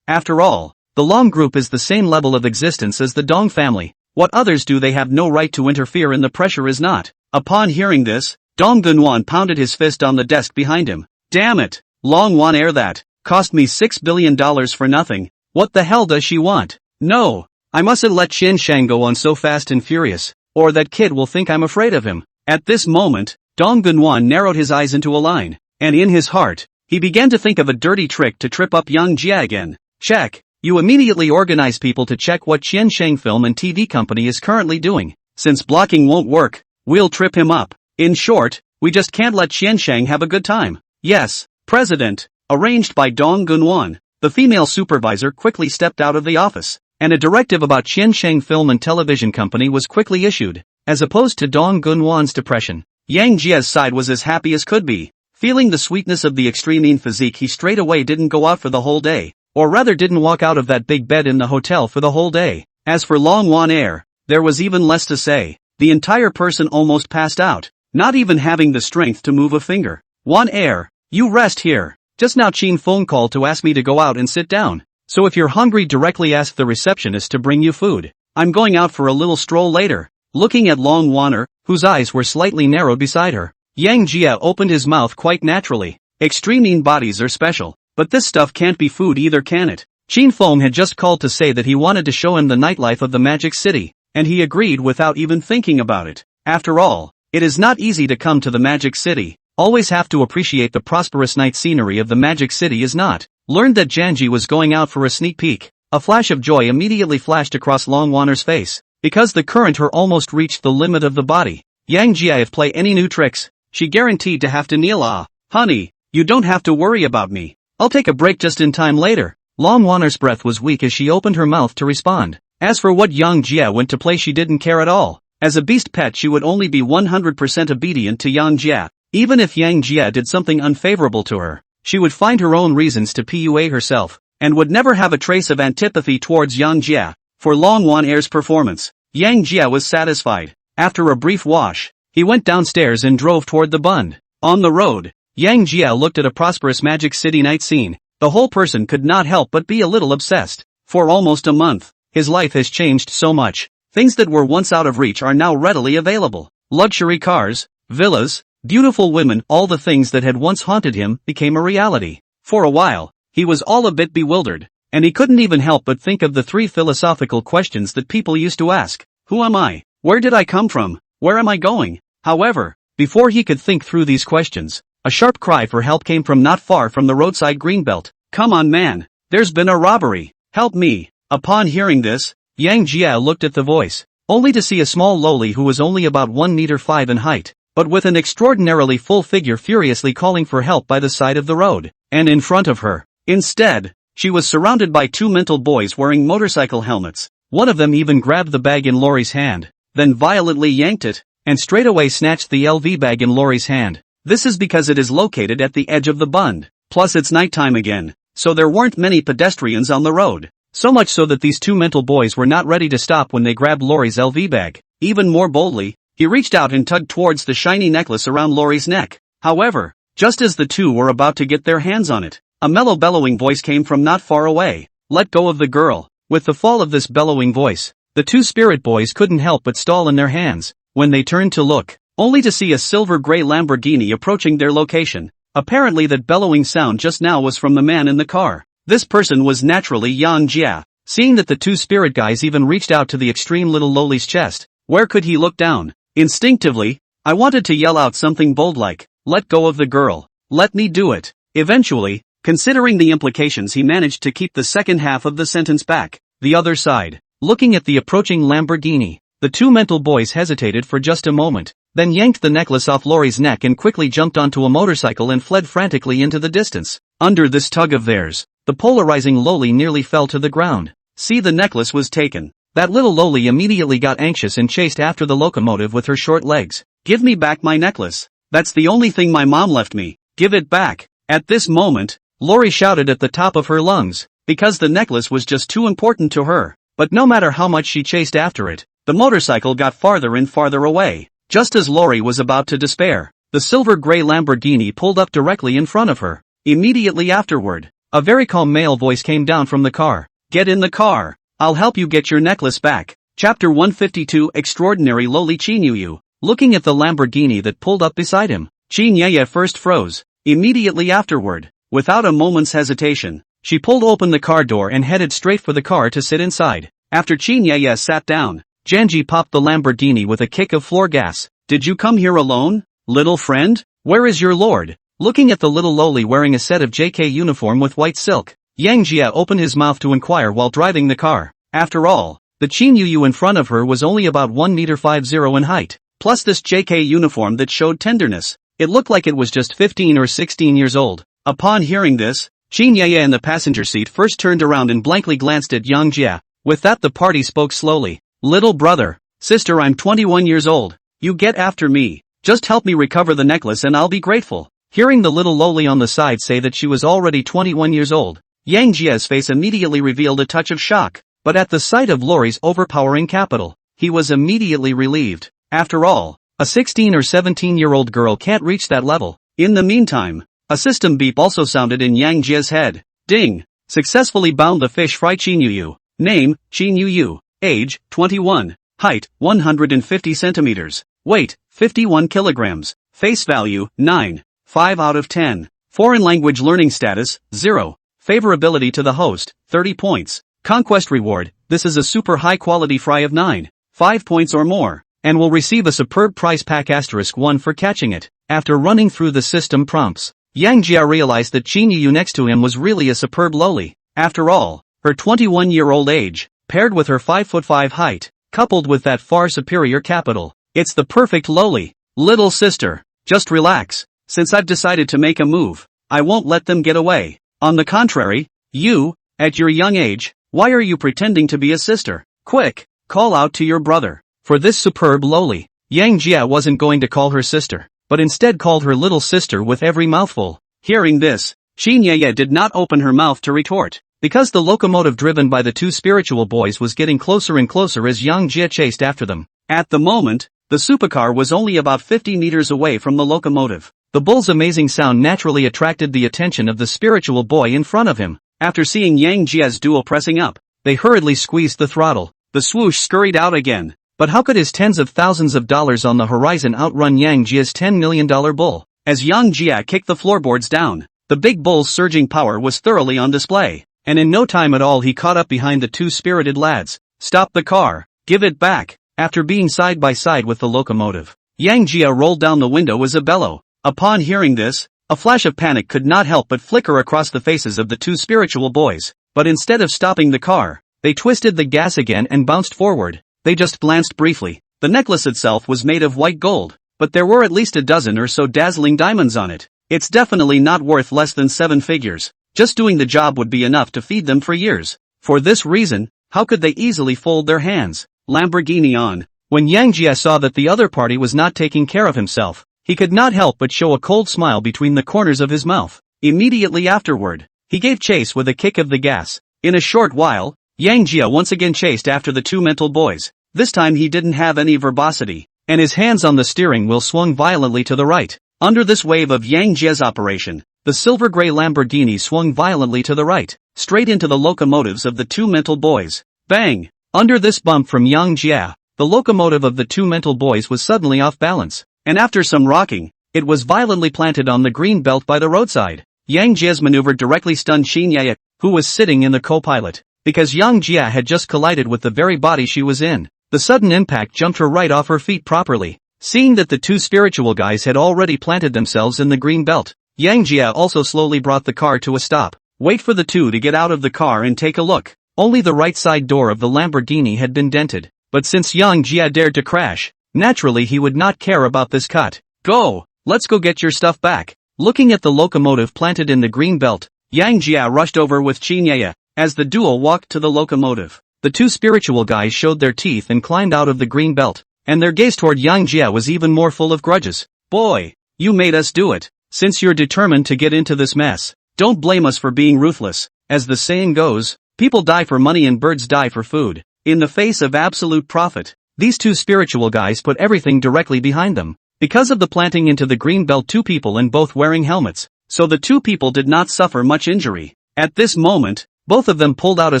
After all, the Long Group is the same level of existence as the Dong family. What others do they have no right to interfere in, the pressure is not. Upon hearing this, Dong Gunwan pounded his fist on the desk behind him. Damn it! Long Wan Air, that cost me $6 billion for nothing. What the hell does she want? No! I mustn't let Qiansheng go on so fast and furious, or that kid will think I'm afraid of him. At this moment, Dong Gunwan narrowed his eyes into a line, and in his heart, he began to think of a dirty trick to trip up young Jia again. Check. You immediately organize people to check what Qiansheng Film and TV Company is currently doing. Since blocking won't work, we'll trip him up. In short, we just can't let Qiansheng have a good time. Yes, President. Arranged by Dong Gunwan. the female supervisor quickly stepped out of the office, and a directive about Qiansheng Film and Television Company was quickly issued. As opposed to Dong Gunwan's depression, Yang Jie's side was as happy as could be. Feeling the sweetness of the extreme physique, he straight away didn't go out for the whole day, or rather didn't walk out of that big bed in the hotel for the whole day. As for Long Wan Air, there was even less to say. The entire person almost passed out, not even having the strength to move a finger. Wan Air, you rest here. Just now Qin phone called to ask me to go out and sit down. So if you're hungry, directly ask the receptionist to bring you food. I'm going out for a little stroll later. Looking at Long Waner, whose eyes were slightly narrowed beside her, Yang Jia opened his mouth quite naturally. Extreme bodies are special, but this stuff can't be food either, can it? Qin Feng had just called to say that he wanted to show him the nightlife of the Magic City, and he agreed without even thinking about it. After all, it is not easy to come to the Magic City. Always have to appreciate the prosperous night scenery of the Magic City is not. Learned that Janji was going out for a sneak peek. A flash of joy immediately flashed across Long Waner's face, because the current her almost reached the limit of the body. Yang Jia, if play any new tricks, she guaranteed to have to kneel. Honey, you don't have to worry about me. I'll take a break just in time later. Long Waner's breath was weak as she opened her mouth to respond. As for what Yang Jia went to play, she didn't care at all. As a beast pet, she would only be 100% obedient to Yang Jia. Even if Yang Jia did something unfavorable to her, she would find her own reasons to PUA herself, and would never have a trace of antipathy towards Yang Jia. For Long Wan Air's performance, Yang Jia was satisfied. After a brief wash, he went downstairs and drove toward the Bund. On the road, Yang Jia looked at a prosperous Magic City night scene. The whole person could not help but be a little obsessed. For almost a month, his life has changed so much. Things that were once out of reach are now readily available. Luxury cars, villas, beautiful women, all the things that had once haunted him became a reality. For a while, he was all a bit bewildered, and he couldn't even help but think of the 3 philosophical questions that people used to ask. Who am I? Where did I come from? Where am I going? However, before he could think through these questions, a sharp cry for help came from not far from the roadside greenbelt. Come on, man, there's been a robbery. Help me. Upon hearing this, Yang Jia looked at the voice, only to see a small loli who was only about 1 meter 5 in height, but with an extraordinarily full figure furiously calling for help by the side of the road, and in front of her. Instead, she was surrounded by 2 mental boys wearing motorcycle helmets. One of them even grabbed the bag in Lori's hand, then violently yanked it, and straightaway snatched the LV bag in Lori's hand. This is because it is located at the edge of the Bund. Plus it's nighttime again, so there weren't many pedestrians on the road. So much so that these 2 mental boys were not ready to stop when they grabbed Lori's LV bag. Even more boldly, he reached out and tugged towards the shiny necklace around Lori's neck. However, just as the 2 were about to get their hands on it, a mellow bellowing voice came from not far away. Let go of the girl. With the fall of this bellowing voice, the 2 spirit boys couldn't help but stall in their hands. When they turned to look, only to see a silver-gray Lamborghini approaching their location. Apparently that bellowing sound just now was from the man in the car. This person was naturally Yang Jia. Seeing that the 2 spirit guys even reached out to the extreme little loli's chest, where could he look down? Instinctively, I wanted to yell out something bold like, let go of the girl. Let me do it. Eventually, considering the implications, he managed to keep the second half of the sentence back. The other side, looking at the approaching Lamborghini, the 2 mental boys hesitated for just a moment, then yanked the necklace off Lori's neck and quickly jumped onto a motorcycle and fled frantically into the distance. Under this tug of theirs, the polarizing loli nearly fell to the ground. See, the necklace was taken. That little loli immediately got anxious and chased after the locomotive with her short legs. Give me back my necklace. That's the only thing my mom left me. Give it back. At this moment, Lori shouted at the top of her lungs, because the necklace was just too important to her. But no matter how much she chased after it, the motorcycle got farther and farther away. Just as Lori was about to despair, the silver-gray Lamborghini pulled up directly in front of her. Immediately afterward, a very calm male voice came down from the car. Get in the car. I'll help you get your necklace back. Chapter 152. Extraordinary Loli Qinyuyu. Looking at the Lamborghini that pulled up beside him, Qinyuyu first froze. Immediately afterward, without a moment's hesitation, she pulled open the car door and headed straight for the car to sit inside. After Qinyuyu sat down, Janji popped the Lamborghini with a kick of floor gas. Did you come here alone, little friend? Where is your lord? Looking at the little loli wearing a set of JK uniform with white silk, Yang Jia opened his mouth to inquire while driving the car. After all, the Qinyuyu in front of her was only about 1 meter 50 in height, plus this JK uniform that showed tenderness. It looked like it was just 15 or 16 years old. Upon hearing this, Qin Yaya in the passenger seat first turned around and blankly glanced at Yang Jia. With that the party spoke slowly. Little brother, sister, I'm 21 years old. You get after me. Just help me recover the necklace and I'll be grateful. Hearing the little loli on the side say that she was already 21 years old, Yang Jia's face immediately revealed a touch of shock, but at the sight of Lori's overpowering capital, he was immediately relieved. After all, a 16 or 17-year-old girl can't reach that level. In the meantime, a system beep also sounded in Yang Jia's head. Ding! Successfully bound the fish fry Qin Yuyu. Name, Qin Yuyu. Age, 21. Height, 150 centimeters. Weight, 51 kilograms. Face value, 9. 5 out of 10. Foreign language learning status, 0. Favorability to the host, 30 points. Conquest reward, this is a super high quality fry of 9. 5 points or more, and will receive a superb prize pack *1 for catching it. After running through the system prompts, Yang Jia realized that Qin Yuyu next to him was really a superb loli. After all, her 21-year-old age, paired with her 5'5" height, coupled with that far superior capital, it's the perfect loli. Little sister, just relax. Since I've decided to make a move, I won't let them get away. On the contrary, you, at your young age, why are you pretending to be a sister? Quick, call out to your brother. For this superb loli, Yang Jia wasn't going to call her sister, but instead called her little sister with every mouthful. Hearing this, Qin Yaya did not open her mouth to retort, because the locomotive driven by the two spiritual boys was getting closer and closer as Yang Jia chased after them. At the moment, the supercar was only about 50 meters away from the locomotive. The bull's amazing sound naturally attracted the attention of the spiritual boy in front of him. After seeing Yang Jia's duel pressing up, they hurriedly squeezed the throttle. The swoosh scurried out again. But how could his tens of thousands of dollars on the horizon outrun Yang Jia's $10 million bull? As Yang Jia kicked the floorboards down, the big bull's surging power was thoroughly on display, and in no time at all he caught up behind the two spirited lads. Stop the car, give it back. After being side by side with the locomotive, Yang Jia rolled down the window as a bellow. Upon hearing this, a flash of panic could not help but flicker across the faces of the two spiritual boys, but instead of stopping the car, they twisted the gas again and bounced forward. They just glanced briefly. The necklace itself was made of white gold, but there were at least a dozen or so dazzling diamonds on it. It's definitely not worth less than 7 figures. Just doing the job would be enough to feed them for years. For this reason, how could they easily fold their hands? Lamborghini on. When Yang Jia saw that the other party was not taking care of himself, he could not help but show a cold smile between the corners of his mouth. Immediately afterward, he gave chase with a kick of the gas. In a short while, Yang Jia once again chased after the two mental boys. This time he didn't have any verbosity, and his hands on the steering wheel swung violently to the right. Under this wave of Yang Jia's operation, the silver-gray Lamborghini swung violently to the right, straight into the locomotives of the two mental boys. Bang! Under this bump from Yang Jia, the locomotive of the two mental boys was suddenly off balance, and after some rocking, it was violently planted on the green belt by the roadside. Yang Jia's maneuver directly stunned Qin Yaya, who was sitting in the co-pilot, because Yang Jia had just collided with the very body she was in. The sudden impact jumped her right off her feet properly. Seeing that the two spiritual guys had already planted themselves in the green belt, Yang Jia also slowly brought the car to a stop. Wait for the two to get out of the car and take a look. Only the right side door of the Lamborghini had been dented, but since Yang Jia dared to crash, naturally he would not care about this cut. Go! Let's go get your stuff back. Looking at the locomotive planted in the green belt, Yang Jia rushed over with Qin Yaya. As the duo walked to the locomotive, the two spiritual guys showed their teeth and climbed out of the green belt, and their gaze toward Yang Jia was even more full of grudges. Boy, you made us do it. Since you're determined to get into this mess, don't blame us for being ruthless. As the saying goes, people die for money and birds die for food. In the face of absolute profit, these two spiritual guys put everything directly behind them. Because of the planting into the green belt, two people and both wearing helmets, so the two people did not suffer much injury. At this moment, both of them pulled out a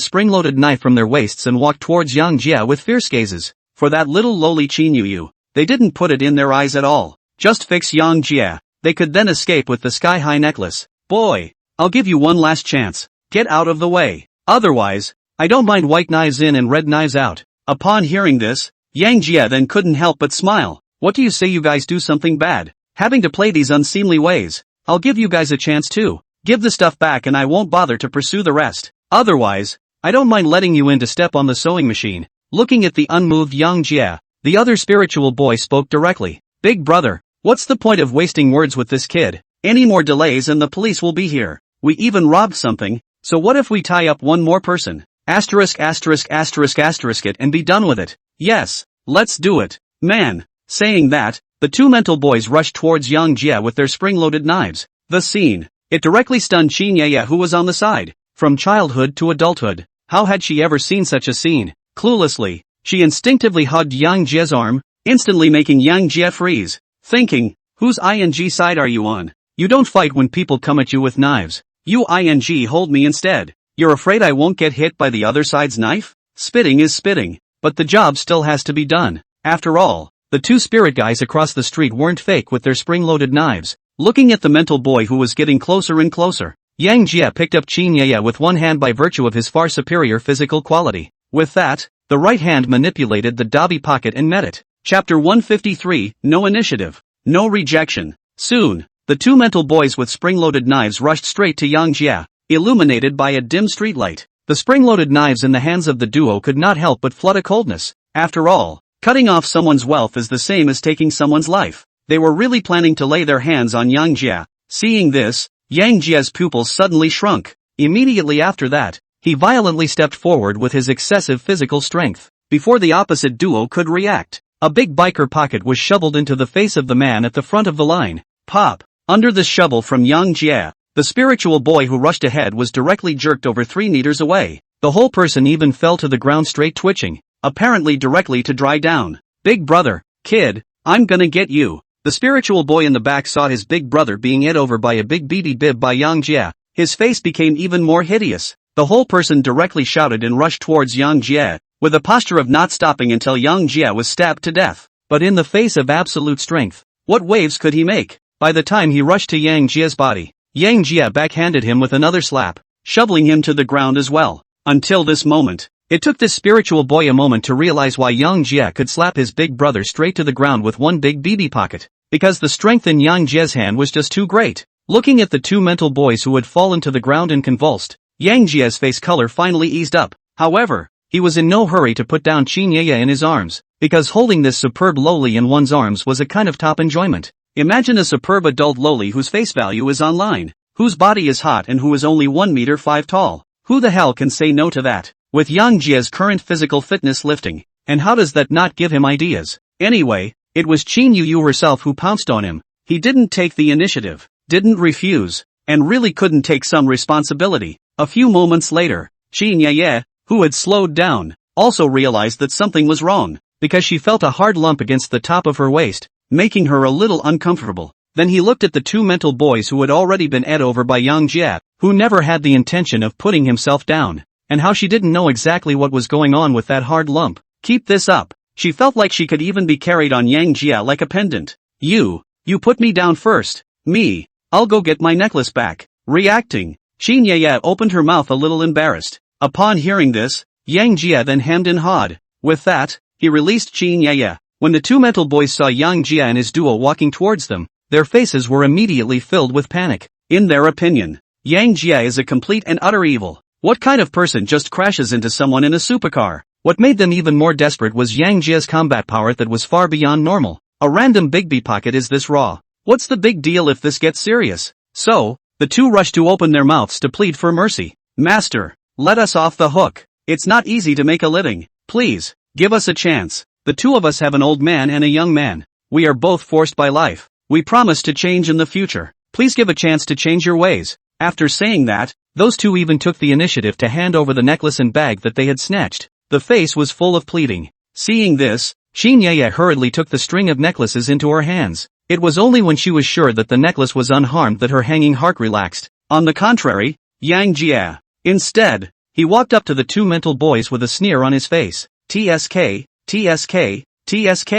spring-loaded knife from their waists and walked towards Yang Jia with fierce gazes. For that little lowly Qin Yuyu, they didn't put it in their eyes at all. Just fix Yang Jia. They could then escape with the sky-high necklace. Boy, I'll give you one last chance. Get out of the way. Otherwise, I don't mind white knives in and red knives out. Upon hearing this, Yang Jia then couldn't help but smile. What do you say you guys do something bad? Having to play these unseemly ways. I'll give you guys a chance too. Give the stuff back and I won't bother to pursue the rest. Otherwise, I don't mind letting you in to step on the sewing machine. Looking at the unmoved Yang Jia, the other spiritual boy spoke directly. Big brother, what's the point of wasting words with this kid? Any more delays and the police will be here. We even robbed something, so what if we tie up one more person? Asterisk it and be done with it. Yes, let's do it, man. Saying that, the two mental boys rushed towards Yang Jia with their spring-loaded knives. The scene. It directly stunned Qin Yaya, who was on the side. From childhood to adulthood, how had she ever seen such a scene? Cluelessly, she instinctively hugged Yang Jia's arm, instantly making Yang Jia freeze, thinking, whose ing side are you on? You don't fight when people come at you with knives. You ing hold me instead. You're afraid I won't get hit by the other side's knife? Spitting is spitting, but the job still has to be done. After all, the two spirit guys across the street weren't fake with their spring-loaded knives. Looking at the mental boy who was getting closer and closer, Yang Jia picked up Qin Yaya with one hand by virtue of his far superior physical quality. With that, the right hand manipulated the Dobby pocket and met it. Chapter 153, No Initiative. No Rejection. Soon, the two mental boys with spring-loaded knives rushed straight to Yang Jia, illuminated by a dim streetlight. The spring-loaded knives in the hands of the duo could not help but flood a coldness. After all, cutting off someone's wealth is the same as taking someone's life. They were really planning to lay their hands on Yang Jia. Seeing this, Yang Jia's pupils suddenly shrunk. Immediately after that, he violently stepped forward with his excessive physical strength. Before the opposite duo could react, a big biker pocket was shoveled into the face of the man at the front of the line. Pop! Under the shovel from Yang Jia, the spiritual boy who rushed ahead was directly jerked over 3 meters away. The whole person even fell to the ground straight twitching, apparently directly to dry down. Big brother, kid, I'm gonna get you. The spiritual boy in the back saw his big brother being ed over by a big BB bib by Yang Jia. His face became even more hideous. The whole person directly shouted and rushed towards Yang Jia, with a posture of not stopping until Yang Jia was stabbed to death. But in the face of absolute strength, what waves could he make? By the time he rushed to Yang Jia's body, Yang Jia backhanded him with another slap, shoveling him to the ground as well. Until this moment, it took this spiritual boy a moment to realize why Yang Jia could slap his big brother straight to the ground with one big BB pocket. Because the strength in Yang Jia's hand was just too great. Looking at the two mental boys who had fallen to the ground and convulsed, Yang Jia's face color finally eased up. However, he was in no hurry to put down Qin Yaya in his arms, because holding this superb loli in one's arms was a kind of top enjoyment. Imagine a superb adult loli whose face value is online, whose body is hot and who is only 1 meter 5 tall. Who the hell can say no to that? With Yang Jia's current physical fitness lifting, and how does that not give him ideas? Anyway, it was Qin Yu herself who pounced on him. He didn't take the initiative, didn't refuse, and really couldn't take some responsibility. A few moments later, Qin Yaya, who had slowed down, also realized that something was wrong, because she felt a hard lump against the top of her waist, making her a little uncomfortable. Then he looked at the two mental boys who had already been ed over by Yang Jia, who never had the intention of putting himself down, and how she didn't know exactly what was going on with that hard lump. Keep this up. She felt like she could even be carried on Yang Jia like a pendant. You put me down first. Me, I'll go get my necklace back. Reacting, Qin Yaya opened her mouth a little embarrassed. Upon hearing this, Yang Jia then hemmed and hawed. With that, he released Qin Yaya. When the two mental boys saw Yang Jia and his duo walking towards them, their faces were immediately filled with panic. In their opinion, Yang Jia is a complete and utter evil. What kind of person just crashes into someone in a supercar? What made them even more desperate was Yang Jia's combat power that was far beyond normal. A random Bigby pocket is this raw. What's the big deal if this gets serious? So, the two rushed to open their mouths to plead for mercy. Master, let us off the hook. It's not easy to make a living. Please, give us a chance. The two of us have an old man and a young man. We are both forced by life. We promise to change in the future. Please give a chance to change your ways. After saying that, those two even took the initiative to hand over the necklace and bag that they had snatched. The face was full of pleading. Seeing this, Qin Yaya hurriedly took the string of necklaces into her hands. It was only when she was sure that the necklace was unharmed that her hanging heart relaxed. On the contrary, Yang Jia. Instead, he walked up to the two mental boys with a sneer on his face. TSK, TSK, TSK.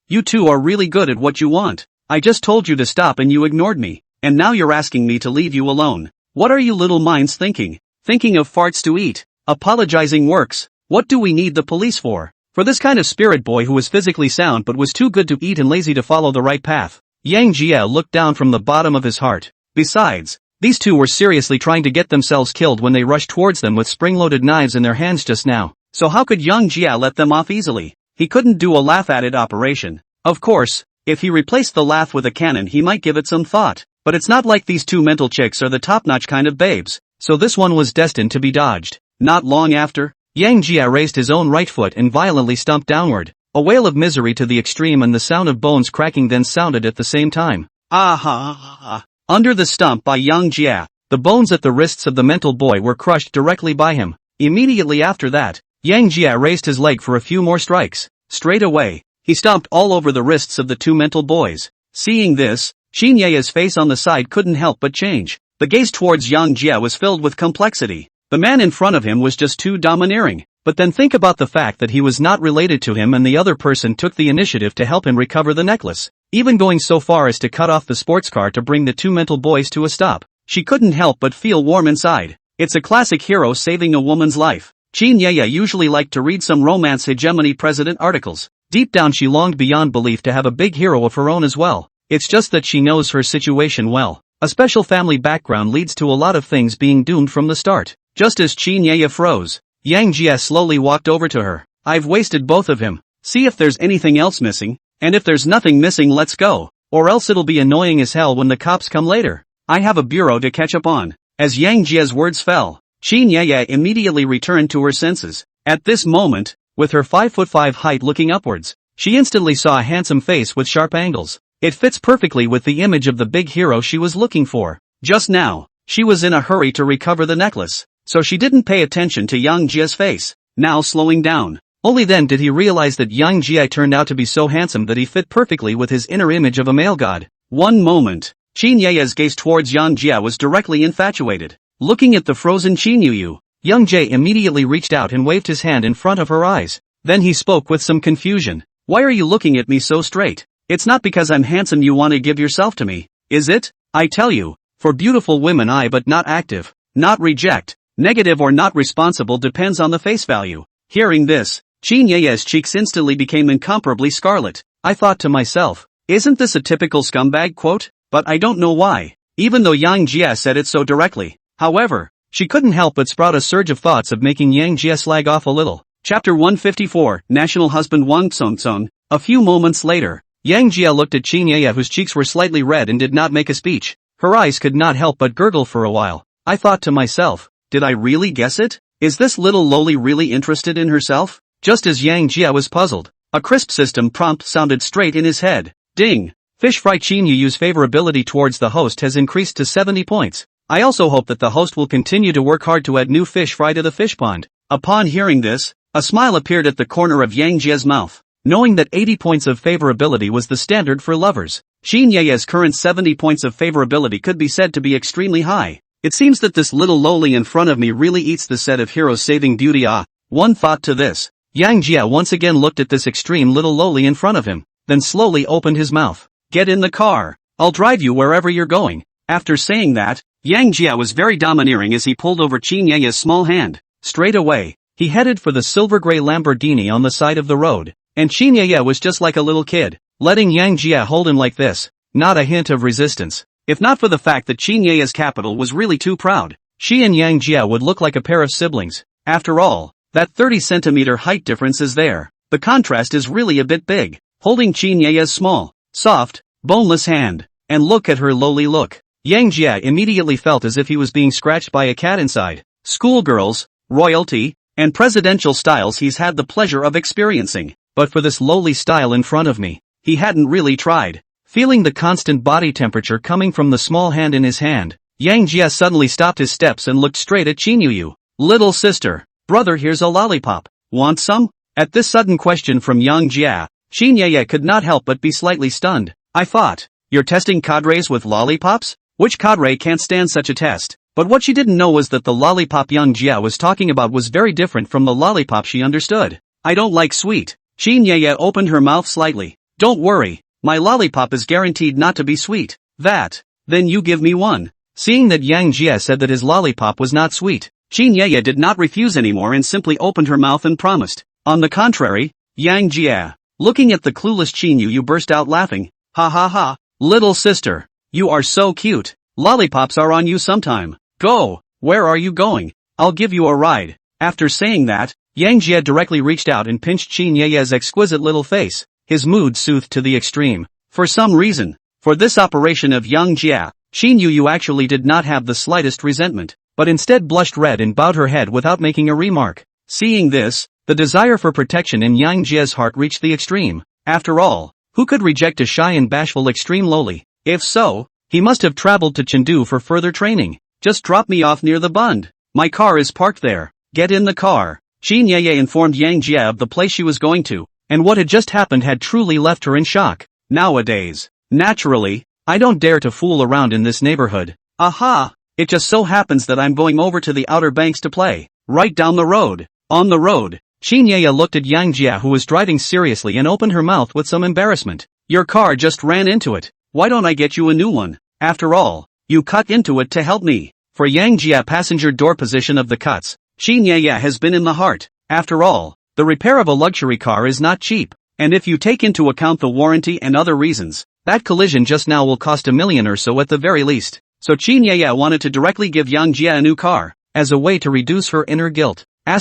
You two are really good at what you want. I just told you to stop and you ignored me. And now you're asking me to leave you alone. What are you little minds thinking? Thinking of farts to eat. Apologizing works. What do we need the police for? For this kind of spirit boy who was physically sound but was too good to eat and lazy to follow the right path. Yang Jia looked down from the bottom of his heart. Besides, these two were seriously trying to get themselves killed when they rushed towards them with spring-loaded knives in their hands just now. So how could Yang Jia let them off easily? He couldn't do a laugh-at-it operation. Of course, if he replaced the laugh with a cannon he might give it some thought. But it's not like these two mental chicks are the top-notch kind of babes, so this one was destined to be dodged. Not long after, Yang Jia raised his own right foot and violently stomped downward. A wail of misery to the extreme and the sound of bones cracking then sounded at the same time. Ah. Under the stomp by Yang Jia, the bones at the wrists of the mental boy were crushed directly by him. Immediately after that, Yang Jia raised his leg for a few more strikes. Straight away, he stomped all over the wrists of the two mental boys. Seeing this, Qin Ye's face on the side couldn't help but change. The gaze towards Yang Jia was filled with complexity. The man in front of him was just too domineering. But then think about the fact that he was not related to him and the other person took the initiative to help him recover the necklace, even going so far as to cut off the sports car to bring the two mental boys to a stop. She couldn't help but feel warm inside. It's a classic hero saving a woman's life. Qin Ye usually liked to read some romance hegemony president articles. Deep down she longed beyond belief to have a big hero of her own as well. It's just that she knows her situation well. A special family background leads to a lot of things being doomed from the start. Just as Qin Ye froze, Yang Jia slowly walked over to her. I've wasted both of him. See if there's anything else missing, and if there's nothing missing let's go, or else it'll be annoying as hell when the cops come later. I have a bureau to catch up on. As Yang Jia's words fell, Qin Ye immediately returned to her senses. At this moment, with her 5'5" height looking upwards, she instantly saw a handsome face with sharp angles. It fits perfectly with the image of the big hero she was looking for. Just now, she was in a hurry to recover the necklace, so she didn't pay attention to Yang Jia's face. Now slowing down, only then did he realize that Yang Jia turned out to be so handsome that he fit perfectly with his inner image of a male god. One moment, Qin Ye's gaze towards Yang Jia was directly infatuated. Looking at the frozen Qin Yu, Yang Jia immediately reached out and waved his hand in front of her eyes. Then he spoke with some confusion. Why are you looking at me so straight? It's not because I'm handsome you want to give yourself to me, is it? I tell you, for beautiful women I but not active, not reject. Negative or not responsible depends on the face value. Hearing this, Qin Ye's cheeks instantly became incomparably scarlet. I thought to myself, isn't this a typical scumbag quote? But I don't know why, even though Yang Jia said it so directly. However, she couldn't help but sprout a surge of thoughts of making Yang Jia slag off a little. Chapter 154, National Husband Wang Tsong. A few moments later, Yang Jia looked at Qin Ye whose cheeks were slightly red and did not make a speech. Her eyes could not help but gurgle for a while. I thought to myself, did I really guess it? Is this little loli really interested in herself? Just as Yang Jia was puzzled, a crisp system prompt sounded straight in his head. Ding! Fish fry Qin Yu's favorability towards the host has increased to 70 points. I also hope that the host will continue to work hard to add new fish fry to the fish pond. Upon hearing this, a smile appeared at the corner of Yang Jia's mouth. Knowing that 80 points of favorability was the standard for lovers, Qin Ye's current 70 points of favorability could be said to be extremely high. It seems that this little loli in front of me really eats the set of heroes saving beauty. One thought to this. Yang Jia once again looked at this extreme little loli in front of him, then slowly opened his mouth. Get in the car. I'll drive you wherever you're going. After saying that, Yang Jia was very domineering as he pulled over Qin Ye's small hand. Straight away, he headed for the silver gray Lamborghini on the side of the road, and Qin Ye was just like a little kid, letting Yang Jia hold him like this. Not a hint of resistance. If not for the fact that Qin Ye's capital was really too proud, she and Yang Jia would look like a pair of siblings. After all, that 30-centimeter height difference is there. The contrast is really a bit big. Holding Qin Ye's small, soft, boneless hand, and look at her lowly look. Yang Jia immediately felt as if he was being scratched by a cat inside. Schoolgirls, royalty, and presidential styles he's had the pleasure of experiencing, but for this lowly style in front of me, he hadn't really tried. Feeling the constant body temperature coming from the small hand in his hand, Yang Jia suddenly stopped his steps and looked straight at Qin Yu. Little sister, brother, here's a lollipop. Want some? At this sudden question from Yang Jia, Qin Ye could not help but be slightly stunned. I thought, you're testing cadres with lollipops? Which cadre can't stand such a test? But what she didn't know was that the lollipop Yang Jia was talking about was very different from the lollipop she understood. I don't like sweet. Qin Ye opened her mouth slightly. Don't worry. My lollipop is guaranteed not to be sweet. Then you give me one. Seeing that Yang Jia said that his lollipop was not sweet, Qin Ye did not refuse anymore and simply opened her mouth and promised. On the contrary, Yang Jia, looking at the clueless Qin Yu, burst out laughing. Ha ha ha, little sister, you are so cute. Lollipops are on you sometime. Go, where are you going? I'll give you a ride. After saying that, Yang Jia directly reached out and pinched Qin Ye's exquisite little face. His mood soothed to the extreme. For some reason, for this operation of Yang Jia, Xin Yu actually did not have the slightest resentment, but instead blushed red and bowed her head without making a remark. Seeing this, the desire for protection in Yang Jie's heart reached the extreme. After all, who could reject a shy and bashful extreme lowly? If so, he must have traveled to Chengdu for further training. Just drop me off near the Bund. My car is parked there. Get in the car. Xin Ye informed Yang Jie of the place she was going to, and what had just happened had truly left her in shock. Nowadays, naturally, I don't dare to fool around in this neighborhood. Aha! It just so happens that I'm going over to the Outer Banks to play. Right down the road. On the road. Xin Ye looked at Yang Jie who was driving seriously and opened her mouth with some embarrassment. Your car just ran into it. Why don't I get you a new one? After all, you cut into it to help me. For Yang Jie passenger door position of the cuts, Xin Ye has been in the heart. After all, the repair of a luxury car is not cheap. And if you take into account the warranty and other reasons, that collision just now will cost $1 million or so at the very least. So Xin Ye wanted to directly give Yang Jie a new car, as a way to reduce her inner guilt. I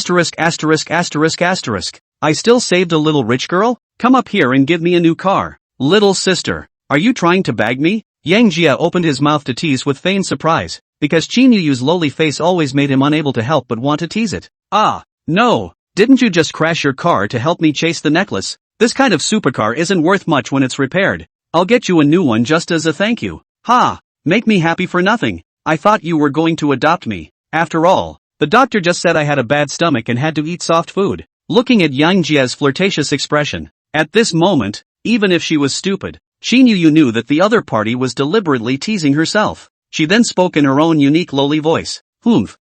still saved a little rich girl? Come up here and give me a new car. Little sister, are you trying to bag me? Yang Jie opened his mouth to tease with feigned surprise, because Xin Yu's lowly face always made him unable to help but want to tease it. Ah, no, didn't you just crash your car to help me chase the necklace? This kind of supercar isn't worth much when it's repaired. I'll get you a new one just as a thank you. Ha, make me happy for nothing. I thought you were going to adopt me. After all, the doctor just said I had a bad stomach and had to eat soft food. Looking at Yang Jie's flirtatious expression, at this moment, even if she was stupid, Xin Yu knew that the other party was deliberately teasing herself. She then spoke in her own unique lowly voice.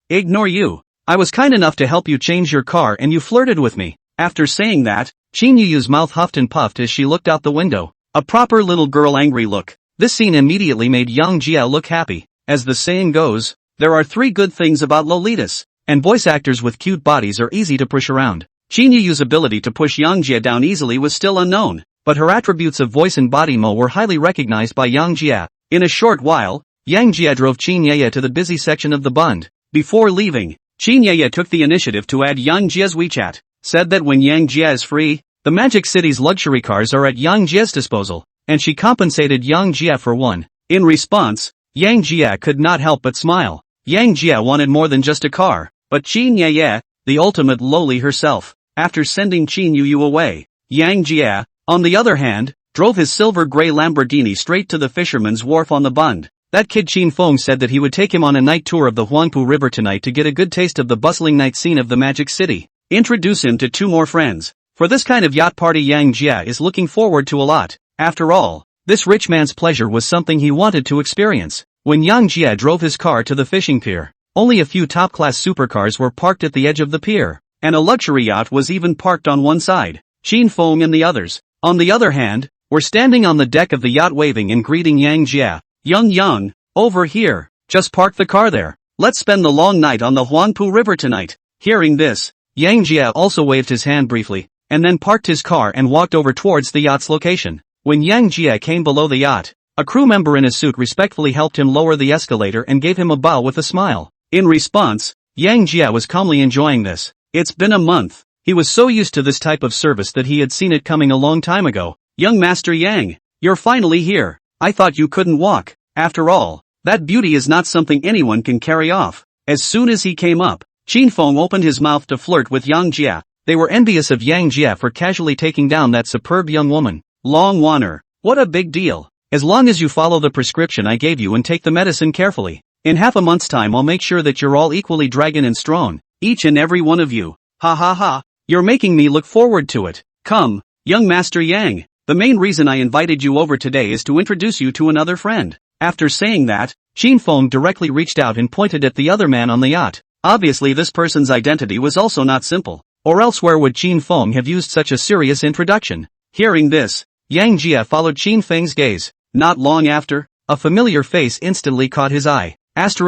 Ignore you. I was kind enough to help you change your car and you flirted with me. After saying that, Xin Yu's mouth huffed and puffed as she looked out the window. A proper little girl angry look. This scene immediately made Yang Jie look happy. As the saying goes, there are 3 good things about Lolitas, and voice actors with cute bodies are easy to push around. Xin Yu's ability to push Yang Jie down easily was still unknown, but her attributes of voice and body mo were highly recognized by Yang Jie. In a short while, Yang Jie drove Xin Ye to the busy section of the Bund. Before leaving, Xin Ye took the initiative to add Yang Jie's WeChat, said that when Yang Jie is free, the Magic City's luxury cars are at Yang Jie's disposal, and she compensated Yang Jie for one. In response, Yang Jie could not help but smile. Yang Jie wanted more than just a car, but Xin Ye, the ultimate lowly herself. After sending Xin Yu away, Yang Jie, on the other hand, drove his silver-gray Lamborghini straight to the fisherman's wharf on the Bund. That kid Qin Feng said that he would take him on a night tour of the Huangpu River tonight to get a good taste of the bustling night scene of the Magic City. Introduce him to 2 more friends. For this kind of yacht party Yang Jie is looking forward to a lot. After all, this rich man's pleasure was something he wanted to experience. When Yang Jie drove his car to the fishing pier, only a few top-class supercars were parked at the edge of the pier, and a luxury yacht was even parked on one side. Qin Feng and the others, on the other hand, were standing on the deck of the yacht waving and greeting Yang Jie. Young, over here, just park the car there. Let's spend the long night on the Huangpu River tonight. Hearing this, Yang Jie also waved his hand briefly, and then parked his car and walked over towards the yacht's location. When Yang Jie came below the yacht, a crew member in a suit respectfully helped him lower the escalator and gave him a bow with a smile. In response, Yang Jie was calmly enjoying this. It's been a month. He was so used to this type of service that he had seen it coming a long time ago. Young Master Yang, you're finally here. I thought you couldn't walk. After all, that beauty is not something anyone can carry off. As soon as he came up, Qin Feng opened his mouth to flirt with Yang Jie. They were envious of Yang Jie for casually taking down that superb young woman. Long Wanner, what a big deal. As long as you follow the prescription I gave you and take the medicine carefully, in half a month's time I'll make sure that you're all equally dragon and strong, each and every one of you. Ha ha ha, you're making me look forward to it. Come, young Master Yang, the main reason I invited you over today is to introduce you to another friend. After saying that, Qin Feng directly reached out and pointed at the other man on the yacht. Obviously this person's identity was also not simple, or else where would Qin Feng have used such a serious introduction? Hearing this, Yang Jie followed Qin Feng's gaze. Not long after, a familiar face instantly caught his eye. If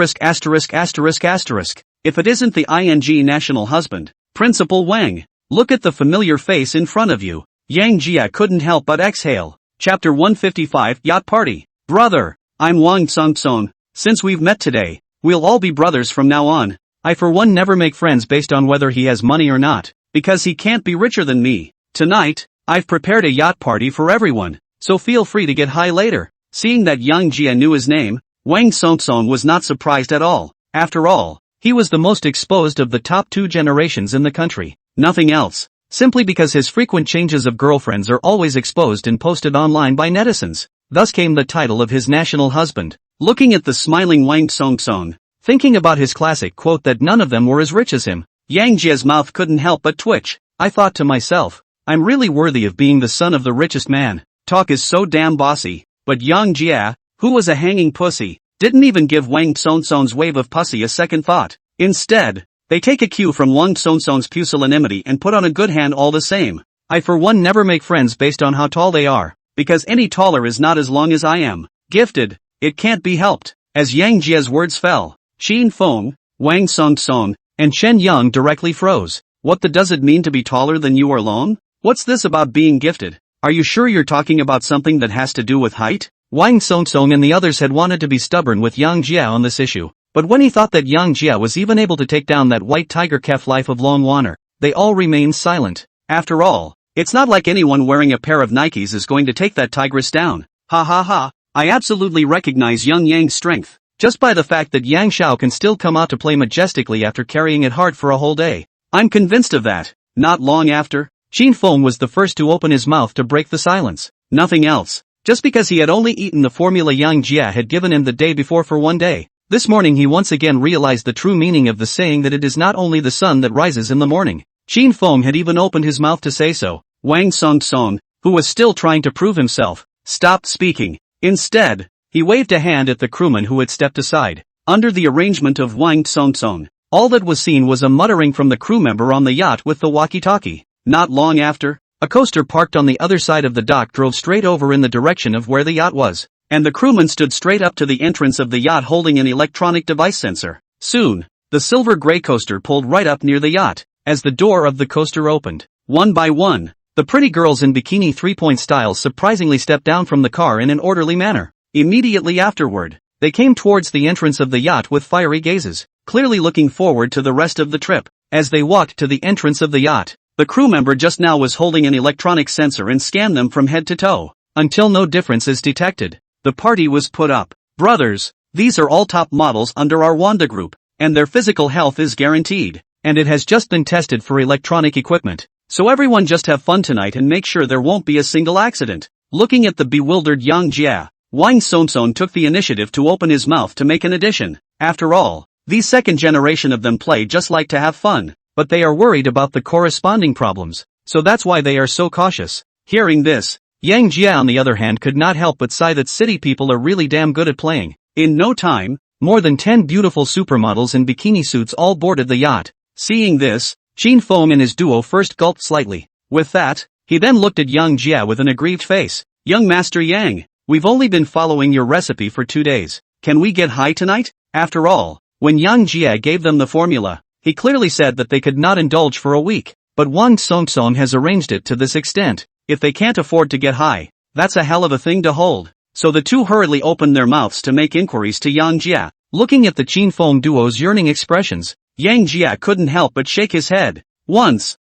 it isn't the ING national husband, Principal Wang, look at the familiar face in front of you. Yang Jie couldn't help but exhale. Chapter 155 Yacht Party. Brother, I'm Wang Tsongson. Since we've met today, we'll all be brothers from now on. I for one never make friends based on whether he has money or not, because he can't be richer than me. Tonight, I've prepared a yacht party for everyone, so feel free to get high later. Seeing that Yang Jie knew his name, Wang Songsong was not surprised at all. After all, he was the most exposed of the top 2 generations in the country. Nothing else. Simply because his frequent changes of girlfriends are always exposed and posted online by netizens. Thus came the title of his national husband. Looking at the smiling Wang Songsong, thinking about his classic quote that none of them were as rich as him, Yang Jie's mouth couldn't help but twitch. I thought to myself, I'm really worthy of being the son of the richest man. Talk is so damn bossy. But Yang Jie, who was a hanging pussy, didn't even give Wang Songsong's wave of pussy a second thought. Instead, they take a cue from Wang Songsong's pusillanimity and put on a good hand all the same. I for one never make friends based on how tall they are, because any taller is not as long as I am. Gifted, it can't be helped. As Yang Jie's words fell, Xin Feng, Wang Songsong, and Shen Yang directly froze. What the does it mean to be taller than you or long? What's this about being gifted? Are you sure you're talking about something that has to do with height? Wang Songsong and the others had wanted to be stubborn with Yang Jie on this issue, but when he thought that Yang Jie was even able to take down that white tiger calf life of Long Wanner, they all remained silent. After all, it's not like anyone wearing a pair of Nikes is going to take that tigress down. Ha ha ha, I absolutely recognize Young Yang's strength, just by the fact that Yang Xiao can still come out to play majestically after carrying it hard for a whole day. I'm convinced of that. Not long after, Xin Feng was the first to open his mouth to break the silence. Nothing else. Just because he had only eaten the formula Yang Jie had given him the day before for one day. This morning he once again realized the true meaning of the saying that it is not only the sun that rises in the morning. Xin Feng had even opened his mouth to say so. Wang Songsong, who was still trying to prove himself, stopped speaking. Instead, he waved a hand at the crewman who had stepped aside. Under the arrangement of Wang Songsong, all that was seen was a muttering from the crew member on the yacht with the walkie-talkie. Not long after, a coaster parked on the other side of the dock drove straight over in the direction of where the yacht was, and the crewman stood straight up to the entrance of the yacht holding an electronic device sensor. Soon, the silver-gray coaster pulled right up near the yacht. As the door of the coaster opened, one by one, the pretty girls in bikini three-point styles surprisingly stepped down from the car in an orderly manner. Immediately afterward, they came towards the entrance of the yacht with fiery gazes, clearly looking forward to the rest of the trip. As they walked to the entrance of the yacht, the crew member just now was holding an electronic sensor and scanned them from head to toe. Until no difference is detected, the party was put up. Brothers, these are all top models under our Wanda group, and their physical health is guaranteed, and it has just been tested for electronic equipment. So everyone just have fun tonight and make sure there won't be a single accident. Looking at the bewildered Yang Jie, Wang Songsong took the initiative to open his mouth to make an addition. After all, these second generation of them play just like to have fun, but they are worried about the corresponding problems, so that's why they are so cautious. Hearing this, Yang Jie on the other hand could not help but sigh that city people are really damn good at playing. In no time, more than 10 beautiful supermodels in bikini suits all boarded the yacht. Seeing this, Xin Feng and his duo first gulped slightly. With that, he then looked at Yang Jie with an aggrieved face. Young Master Yang, we've only been following your recipe for 2 days. Can we get high tonight? After all, when Yang Jie gave them the formula, he clearly said that they could not indulge for a week. But Wang Songsong has arranged it to this extent. If they can't afford to get high, that's a hell of a thing to hold. So the two hurriedly opened their mouths to make inquiries to Yang Jie. Looking at the Xin Feng duo's yearning expressions, Yang Jie couldn't help but shake his head. Once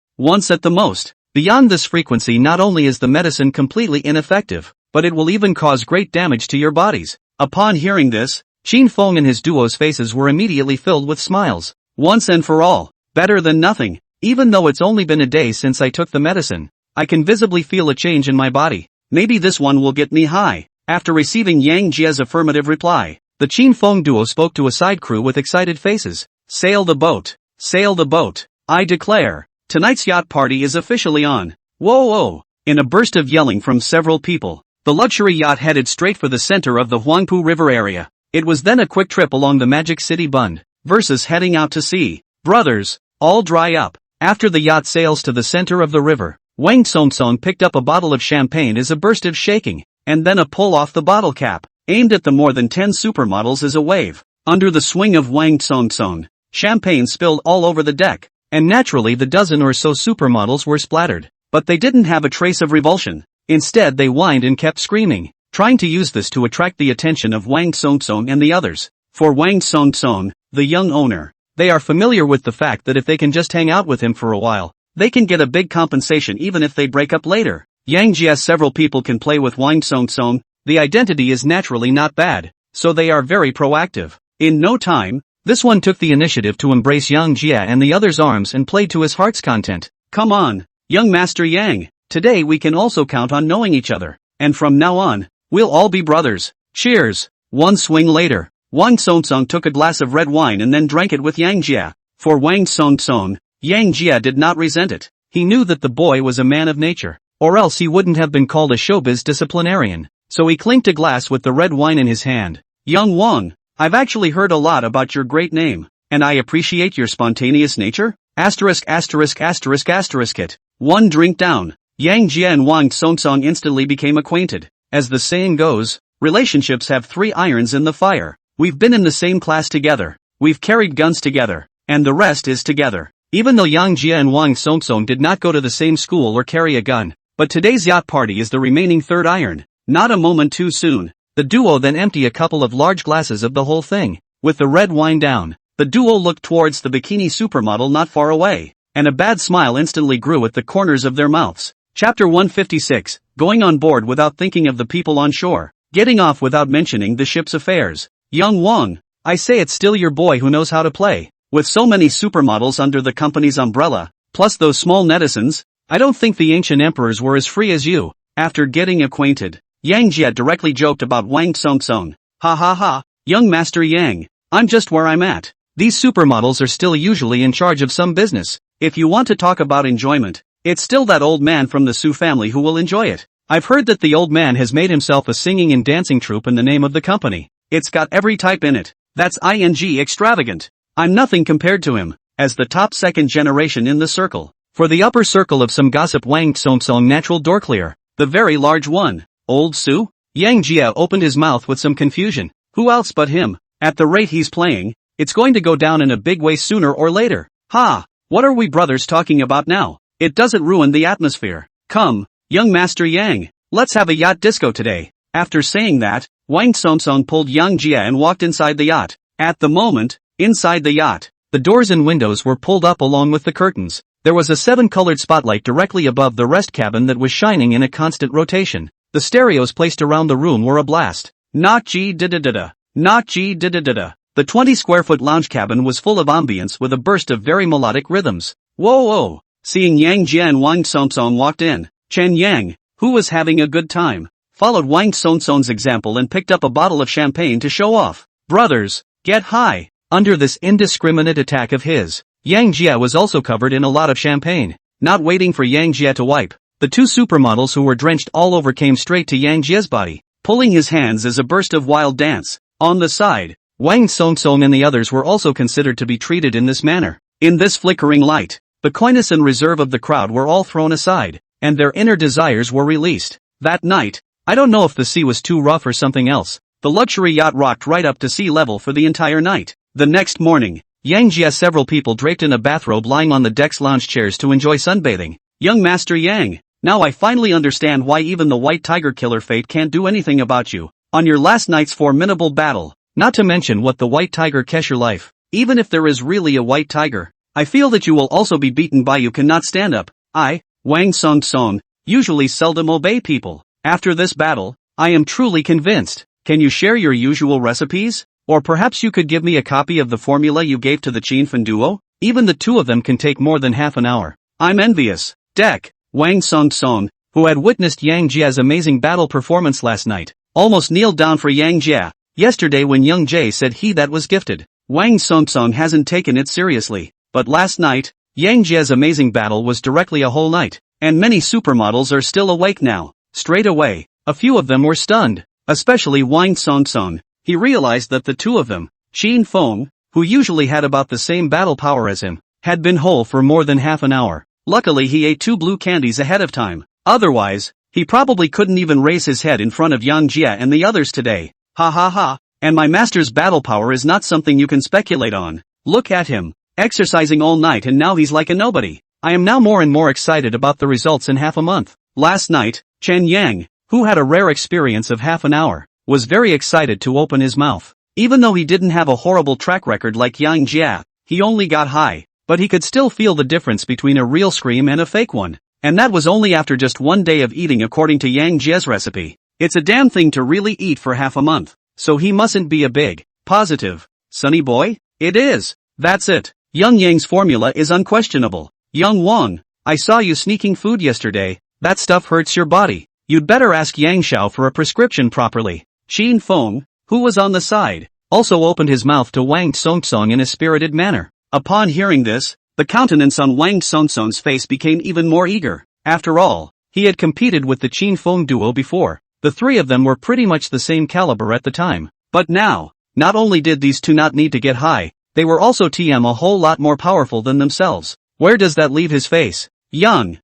at the most. Beyond this frequency, not only is the medicine completely ineffective, but it will even cause great damage to your bodies. Upon hearing this, Xin Feng and his duo's faces were immediately filled with smiles. Once and for all, better than nothing. Even though it's only been a day since I took the medicine, I can visibly feel a change in my body. Maybe this one will get me high. After receiving Yang Jie's affirmative reply, the Xin Feng duo spoke to a side crew with excited faces. Sail the boat. Sail the boat. I declare, tonight's yacht party is officially on. Whoa whoa. In a burst of yelling from several people, the luxury yacht headed straight for the center of the Huangpu River area. It was then a quick trip along the Magic City Bund, versus heading out to sea. Brothers, all dry up. After the yacht sails to the center of the river, Wang Songsong picked up a bottle of champagne as a burst of shaking, and then a pull off the bottle cap, aimed at the more than 10 supermodels as a wave. Under the swing of Wang Songsong, champagne spilled all over the deck, and naturally the dozen or so supermodels were splattered. But they didn't have a trace of revulsion. Instead they whined and kept screaming, trying to use this to attract the attention of Wang Songsong and the others. For Wang Songsong, the young owner, they are familiar with the fact that if they can just hang out with him for a while, they can get a big compensation even if they break up later. Yang Jie several people can play with Wang Songsong, the identity is naturally not bad. so they are very proactive. In no time, this one took the initiative to embrace Yang Jia and the other's arms and played to his heart's content. Come on, young Master Yang, today we can also count on knowing each other, and from now on, we'll all be brothers. Cheers. One swing later, Wang Songsong took a glass of red wine and then drank it with Yang Jia. For Wang Songsong, Yang Jia did not resent it. He knew that the boy was a man of nature, or else he wouldn't have been called a showbiz disciplinarian. So he clinked a glass with the red wine in his hand. Young Wang, I've actually heard a lot about your great name, and I appreciate your spontaneous nature. It. One drink down, Yang Jia and Wang Songsong instantly became acquainted. As the saying goes, relationships have 3 irons in the fire. We've been in the same class together, we've carried guns together, and the rest is together. Even though Yang Jia and Wang Songsong did not go to the same school or carry a gun, but today's yacht party is the remaining 3rd iron. Not a moment too soon. The duo then empty a couple of large glasses of the whole thing. With the red wine down, the duo looked towards the bikini supermodel not far away, and a bad smile instantly grew at the corners of their mouths. Chapter 156, Going on board without thinking of the people on shore, getting off without mentioning the ship's affairs. Young Wang, I say it's still your boy who knows how to play. With so many supermodels under the company's umbrella, plus those small netizens, I don't think the ancient emperors were as free as you. After getting acquainted, Yang Jia directly joked about Wang Songsong. Ha ha ha, young Master Yang, I'm just where I'm at. These supermodels are still usually in charge of some business. If you want to talk about enjoyment, it's still that old man from the Su family who will enjoy it. I've heard that the old man has made himself a singing and dancing troupe in the name of the company. It's got every type in it. That's ing extravagant. I'm nothing compared to him, as the top 2nd generation in the circle. For the upper circle of some gossip, Wang Songsong natural door clear, the very large one. Old Su? Yang Jia opened his mouth with some confusion. Who else but him? At the rate he's playing, it's going to go down in a big way sooner or later. Ha! What are we brothers talking about now? It doesn't ruin the atmosphere. Come, young Master Yang, let's have a yacht disco today. After saying that, Wang Songsong pulled Yang Jia and walked inside the yacht. At the moment, inside the yacht, the doors and windows were pulled up along with the curtains. There was a 7-colored spotlight directly above the rest cabin that was shining in a constant rotation. The stereos placed around the room were a blast. Not G-da-da-da-da. Not G-da-da-da-da. The 20-square-foot lounge cabin was full of ambience with a burst of very melodic rhythms. Whoa whoa. Seeing Yang Jia and Wang Songsong walked in, Chen Yang, who was having a good time, followed Wang Songsong's example and picked up a bottle of champagne to show off. Brothers, get high. Under this indiscriminate attack of his, Yang Jia was also covered in a lot of champagne. Not waiting for Yang Jia to wipe, the 2 supermodels who were drenched all over came straight to Yang Jia's body, pulling his hands as a burst of wild dance. On the side, Wang Songsong and the others were also considered to be treated in this manner. In this flickering light, the coyness and reserve of the crowd were all thrown aside, and their inner desires were released. That night, I don't know if the sea was too rough or something else, the luxury yacht rocked right up to sea level for the entire night. The next morning, Yang Jia several people draped in a bathrobe lying on the deck's lounge chairs to enjoy sunbathing. Young Master Yang, now I finally understand why even the White Tiger Killer Fate can't do anything about you. On your last night's formidable battle, not to mention what the White Tiger cash your life, even if there is really a White Tiger, I feel that you will also be beaten by you cannot stand up. I, Wang Songsong, usually seldom obey people. After this battle, I am truly convinced. Can you share your usual recipes? Or perhaps you could give me a copy of the formula you gave to the Chinfen duo? Even the 2 of them can take more than half an hour. I'm envious. Deck, Wang Songsong, who had witnessed Yang Jia's amazing battle performance last night, almost kneeled down for Yang Jia. Yesterday when Young Jay said he that was gifted, Wang Songsong hasn't taken it seriously. But last night, Yang Jia's amazing battle was directly a whole night, and many supermodels are still awake now. Straight away, a few of them were stunned, especially Wang Songsong. He realized that the 2 of them, Qin Feng, who usually had about the same battle power as him, had been whole for more than half an hour. Luckily he ate 2 blue candies ahead of time. Otherwise, he probably couldn't even raise his head in front of Yang Jia and the others today. Ha ha ha, and my master's battle power is not something you can speculate on. Look at him, exercising all night and now he's like a nobody. I am now more and more excited about the results in half a month. Last night, Chen Yang, who had a rare experience of half an hour, was very excited to open his mouth. Even though he didn't have a horrible track record like Yang Jia, he only got high, but he could still feel the difference between a real scream and a fake one. And that was only after just 1 day of eating according to Yang Jia's recipe. It's a damn thing to really eat for half a month. so he mustn't be a big, positive, sunny boy? It is. That's it. Young Yang's formula is unquestionable. Young Wang, I saw you sneaking food yesterday, that stuff hurts your body. You'd better ask Yang Xiao for a prescription properly. Qin Feng, who was on the side, also opened his mouth to Wang Tsongtsong in a spirited manner. Upon hearing this, the countenance on Wang Tsongtsong's face became even more eager. After all, he had competed with the Qin Feng duo before. The three of them were pretty much the same caliber at the time. But now, not only did these two not need to get high, they were also a whole lot more powerful than themselves. Where does that leave his face? Young,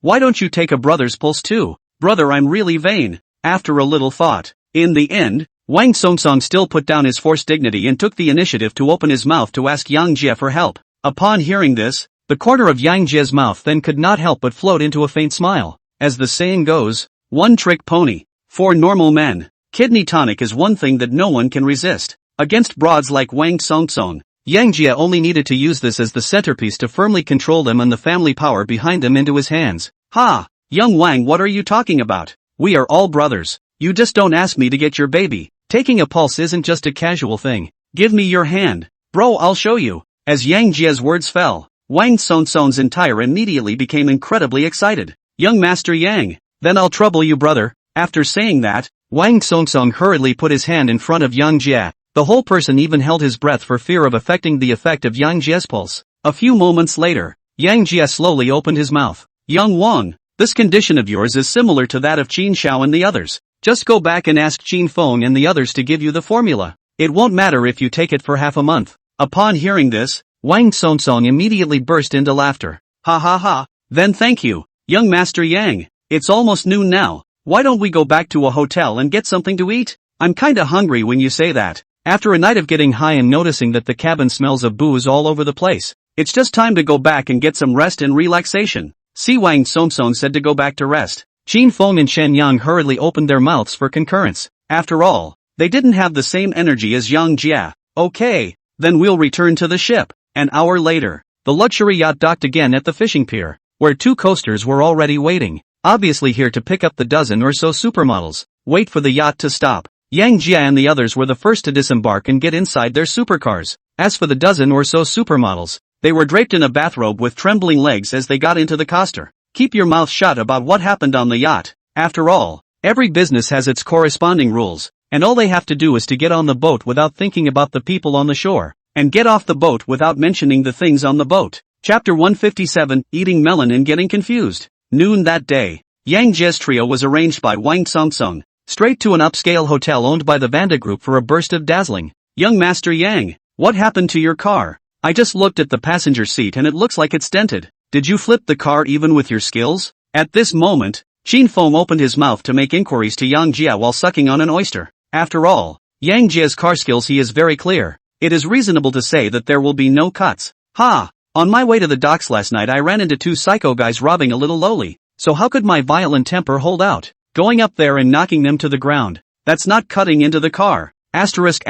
why don't you take a brother's pulse too? Brother, I'm really vain. After a little thought, in the end, Wang Tsongtsong still put down his forced dignity and took the initiative to open his mouth to ask Yang Jie for help. Upon hearing this, the corner of Yang Jie's mouth then could not help but float into a faint smile. As the saying goes, one trick pony. For normal men, kidney tonic is one thing that no one can resist. Against broads like Wang Tsongtsong, Yang Jie only needed to use this as the centerpiece to firmly control them and the family power behind them into his hands. Ha! Young Wang, what are you talking about? We are all brothers. You just don't ask me to get your baby. Taking a pulse isn't just a casual thing. Give me your hand. Bro, I'll show you. As Yang Jie's words fell, Wang Tsongtsong's entire immediately became incredibly excited. Young Master Yang, then I'll trouble you, brother. After saying that, Wang Tsongtsong hurriedly put his hand in front of Yang Jie. The whole person even held his breath for fear of affecting the effect of Yang Jie's pulse. A few moments later, Yang Jie slowly opened his mouth. Young Wang, this condition of yours is similar to that of Qin Xiao and the others. Just go back and ask Qin Feng and the others to give you the formula. It won't matter if you take it for half a month. Upon hearing this, Wang Tsongtsong immediately burst into laughter. Ha ha ha, then thank you, young Master Yang. It's almost noon now. Why don't we go back to a hotel and get something to eat? I'm kinda hungry when you say that. After a night of getting high and noticing that the cabin smells of booze all over the place, it's just time to go back and get some rest and relaxation. Si Wang Tsongtsong said to go back to rest. Qin Feng and Shen Yang hurriedly opened their mouths for concurrence. After all, they didn't have the same energy as Yang Jie. Okay, then we'll return to the ship. An hour later, the luxury yacht docked again at the fishing pier, where two coasters were already waiting, obviously here to pick up the dozen or so supermodels. Wait for the yacht to stop. Yang Jie and the others were the first to disembark and get inside their supercars. As for the dozen or so supermodels, they were draped in a bathrobe with trembling legs as they got into the coaster. Keep your mouth shut about what happened on the yacht. After all, every business has its corresponding rules, and all they have to do is to get on the boat without thinking about the people on the shore, and get off the boat without mentioning the things on the boat. Chapter 157, Eating Melon and Getting Confused. Noon that day, Yang Jie's trio was arranged by Wang Tsongtsong straight to an upscale hotel owned by the Vanda Group for a burst of dazzling. Young Master Yang, what happened to your car? I just looked at the passenger seat and it looks like it's dented. Did you flip the car even with your skills? At this moment, Qin Feng opened his mouth to make inquiries to Yang Jie while sucking on an oyster. After all, Yang Jie's car skills he is very clear. It is reasonable to say that there will be no cuts. Ha! On my way to the docks last night I ran into two psycho guys robbing a little lowly, so how could my violent temper hold out? Going up there and knocking them to the ground. That's not cutting into the car. Asterisk.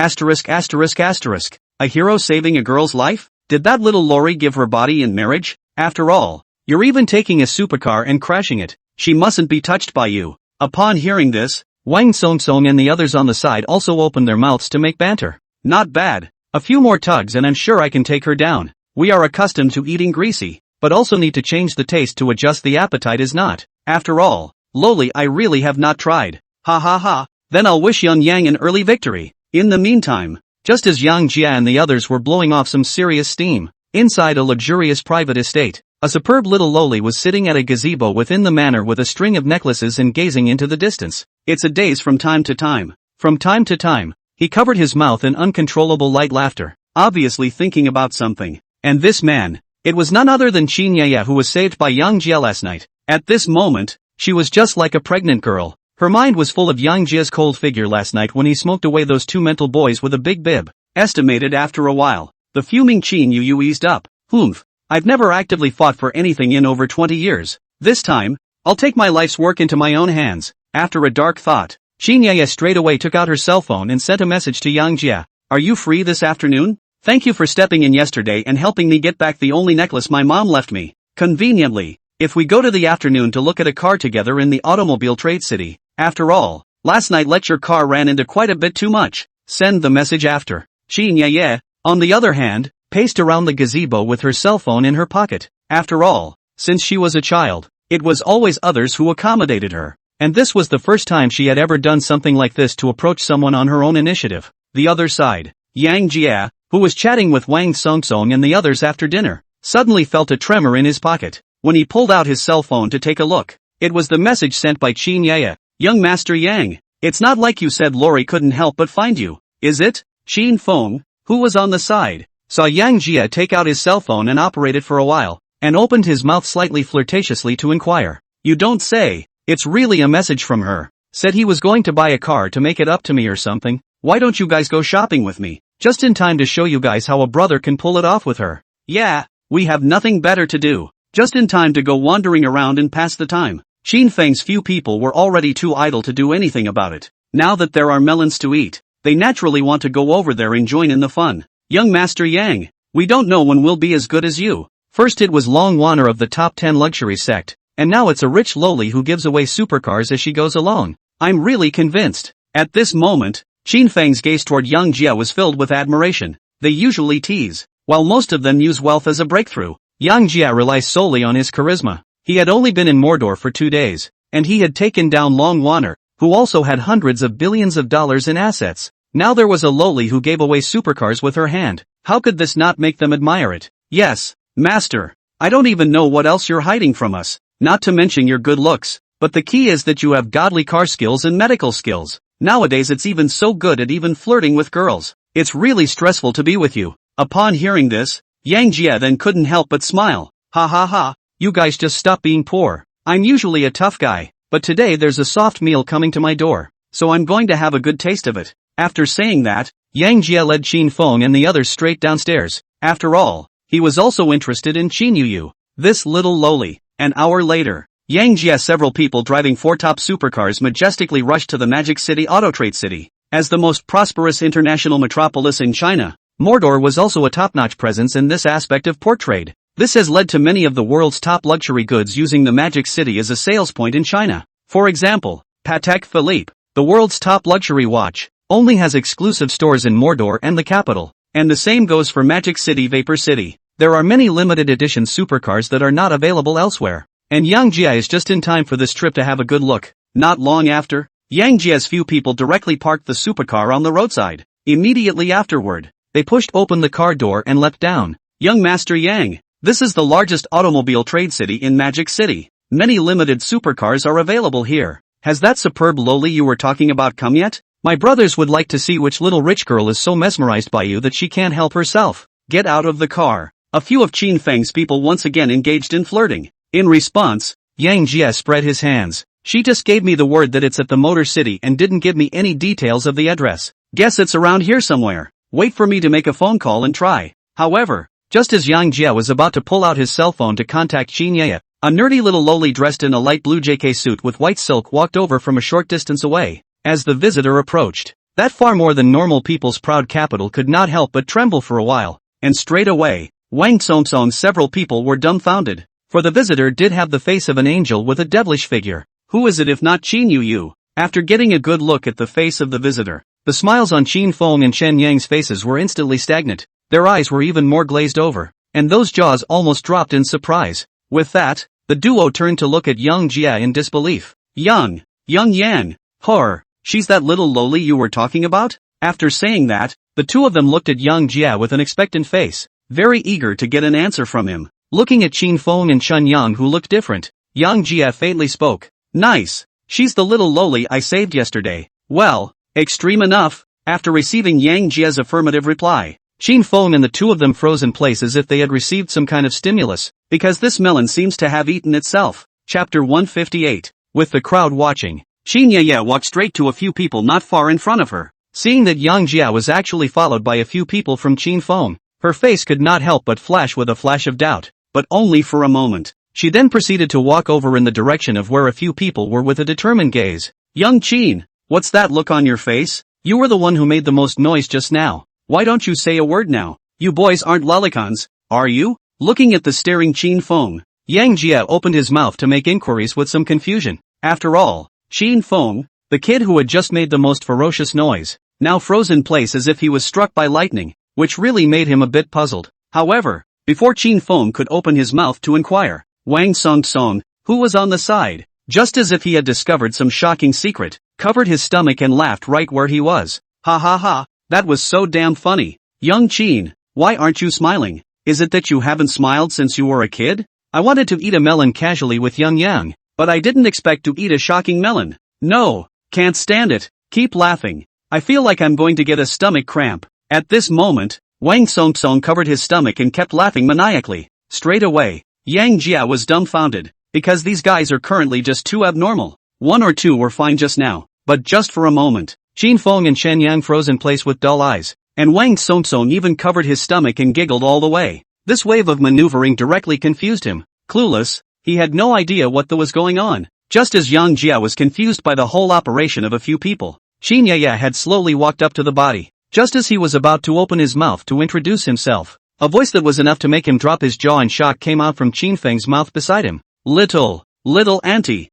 A hero saving a girl's life? Did that little lorry give her body in marriage? After all, you're even taking a supercar and crashing it. She mustn't be touched by you. Upon hearing this, Wang Tsongtsong and the others on the side also opened their mouths to make banter. Not bad. A few more tugs and I'm sure I can take her down. We are accustomed to eating greasy, but also need to change the taste to adjust the appetite is not. After all, lowly I really have not tried. Ha ha ha, then I'll wish young Yang an early victory. In the meantime, just as Yang Jie and the others were blowing off some serious steam, inside a luxurious private estate, a superb little lowly was sitting at a gazebo within the manor with a string of necklaces and gazing into the distance. It's a daze from time to time. From time to time, he covered his mouth in uncontrollable light laughter, obviously thinking about something. And this man, it was none other than Qin Yaya who was saved by Yang Jie last night. At this moment, she was just like a pregnant girl. Her mind was full of Yang Jie's cold figure last night when he smoked away those two mental boys with a big bib. Estimated after a while, the fuming Qin Yu eased up. Humph, I've never actively fought for anything in over 20 years. This time, I'll take my life's work into my own hands. After a dark thought, Qin Yaya straight away took out her cell phone and sent a message to Yang Jie. Are you free this afternoon? Thank you for stepping in yesterday and helping me get back the only necklace my mom left me. Conveniently, if we go to the afternoon to look at a car together in the automobile trade city. After all, Last night let your car ran into quite a bit too much. Send the message after. Qin, on the other hand, paced around the gazebo with her cell phone in her pocket. After all, since she was a child, it was always others who accommodated her. And this was the first time she had ever done something like this, to approach someone on her own initiative. The other side, Yang Jia, who was chatting with Wang Songsong and the others after dinner, suddenly felt a tremor in his pocket. When he pulled out his cell phone to take a look, it was the message sent by Qin Ye. Young Master Yang, it's not like you said Lori couldn't help but find you, is it? Qin Feng, who was on the side, saw Yang Jia take out his cell phone and operate it for a while, and opened his mouth slightly flirtatiously to inquire. You don't say, it's really a message from her. Said he was going to buy a car to make it up to me or something. Why don't you guys go shopping with me? Just in time to show you guys how a brother can pull it off with her. Yeah, we have nothing better to do. Just in time to go wandering around and pass the time. Qin Feng's few people were already too idle to do anything about it. Now that there are melons to eat, they naturally want to go over there and join in the fun. Young Master Yang, we don't know when we'll be as good as you. First it was Long Wanner of the top 10 luxury sect, and now it's a rich loli who gives away supercars as she goes along. I'm really convinced. At this moment, Qin Feng's gaze toward Yang Jia was filled with admiration. They usually tease, while most of them use wealth as a breakthrough. Yang Jia relies solely on his charisma. He had only been in Mordor for 2 days, and he had taken down Long Wanner, who also had hundreds of billions of dollars in assets. Now there was a loli who gave away supercars with her hand. How could this not make them admire it? Yes, Master. I don't even know what else you're hiding from us, not to mention your good looks, but the key is that you have godly car skills and medical skills. Nowadays it's even so good at even flirting with girls. It's really stressful to be with you. Upon hearing this, Yang Jia then couldn't help but smile. Ha ha ha, you guys just stop being poor. I'm usually a tough guy, but today there's a soft meal coming to my door, so I'm going to have a good taste of it. After saying that, Yang Jia led Qin Feng and the others straight downstairs. After all, he was also interested in Qin Yu, this little loli. An hour later, Yang Jia, several people driving 4 top supercars majestically rushed to the Magic City Auto Trade City. As the most prosperous international metropolis in China, Mordor was also a top-notch presence in this aspect of port trade. This has led to many of the world's top luxury goods using the Magic City as a sales point in China. For example, Patek Philippe, the world's top luxury watch, only has exclusive stores in Mordor and the capital. And the same goes for Magic City Vapor City. There are many limited edition supercars that are not available elsewhere. And Yang Jia is just in time for this trip to have a good look. Not long after, Yang Jia's few people directly parked the supercar on the roadside. Immediately afterward, they pushed open the car door and leapt down. Young Master Yang, this is the largest automobile trade city in Magic City. Many limited supercars are available here. Has that superb loli you were talking about come yet? My brothers would like to see which little rich girl is so mesmerized by you that she can't help herself. Get out of the car. A few of Qin Feng's people once again engaged in flirting. In response, Yang Jia spread his hands. She just gave me the word that it's at the Motor City and didn't give me any details of the address. Guess it's around here somewhere. Wait for me to make a phone call and try. However, just as Yang Jia was about to pull out his cell phone to contact Qin Ye, a nerdy little loli dressed in a light blue JK suit with white silk walked over from a short distance away. As the visitor approached, that far more than normal people's proud capital could not help but tremble for a while, and straight away, Wang Songsong's several people were dumbfounded, for the visitor did have the face of an angel with a devilish figure. Who is it if not Qin Yu? After getting a good look at the face of the visitor, the smiles on Qin Feng and Chen Yang's faces were instantly stagnant, their eyes were even more glazed over, and those jaws almost dropped in surprise. With that, the duo turned to look at Yang Jia in disbelief. Young Yan, horror. She's that little loli you were talking about? After saying that, the two of them looked at Yang Jia with an expectant face, very eager to get an answer from him. Looking at Qin Feng and Chen Yang who looked different, Yang Jia faintly spoke. Nice. She's the little loli I saved yesterday. Well, extreme enough. After receiving Yang Jia's affirmative reply, Qin Feng and the two of them froze in place as if they had received some kind of stimulus, because this melon seems to have eaten itself. Chapter 158. With the crowd watching, Qin Ye walked straight to a few people not far in front of her. Seeing that Yang Jia was actually followed by a few people from Qin Feng, her face could not help but flash with a flash of doubt, but only for a moment. She then proceeded to walk over in the direction of where a few people were with a determined gaze. Young Qin, what's that look on your face? You were the one who made the most noise just now. Why don't you say a word now? You boys aren't lolicons, are you? Looking at the staring Qin Feng, Yang Jia opened his mouth to make inquiries with some confusion. After all, Qin Feng, The kid who had just made the most ferocious noise, now froze in place as if he was struck by lightning, which really made him a bit puzzled. However, before Qin Feng could open his mouth to inquire, Wang Song, who was on the side, just as if he had discovered some shocking secret, covered his stomach and laughed right where he was. Ha ha ha, that was so damn funny. Young Qin, why aren't you smiling? Is it that you haven't smiled since you were a kid? I wanted to eat a melon casually with Young Yang, but I didn't expect to eat a shocking melon. No, can't stand it, keep laughing. I feel like I'm going to get a stomach cramp. At this moment, Wang Song covered his stomach and kept laughing maniacally. Straight away, Yang Jia was dumbfounded, because these guys are currently just too abnormal. One or two were fine just now, but just for a moment, Qin Feng and Shen Yang froze in place with dull eyes, and Wang Song even covered his stomach and giggled all the way. This wave of maneuvering directly confused him. Clueless, he had no idea what was going on. Just as Yang Jia was confused by the whole operation of a few people, Qin Yaya had slowly walked up to the body. Just as he was about to open his mouth to introduce himself, a voice that was enough to make him drop his jaw in shock came out from Qin Feng's mouth beside him. Little auntie,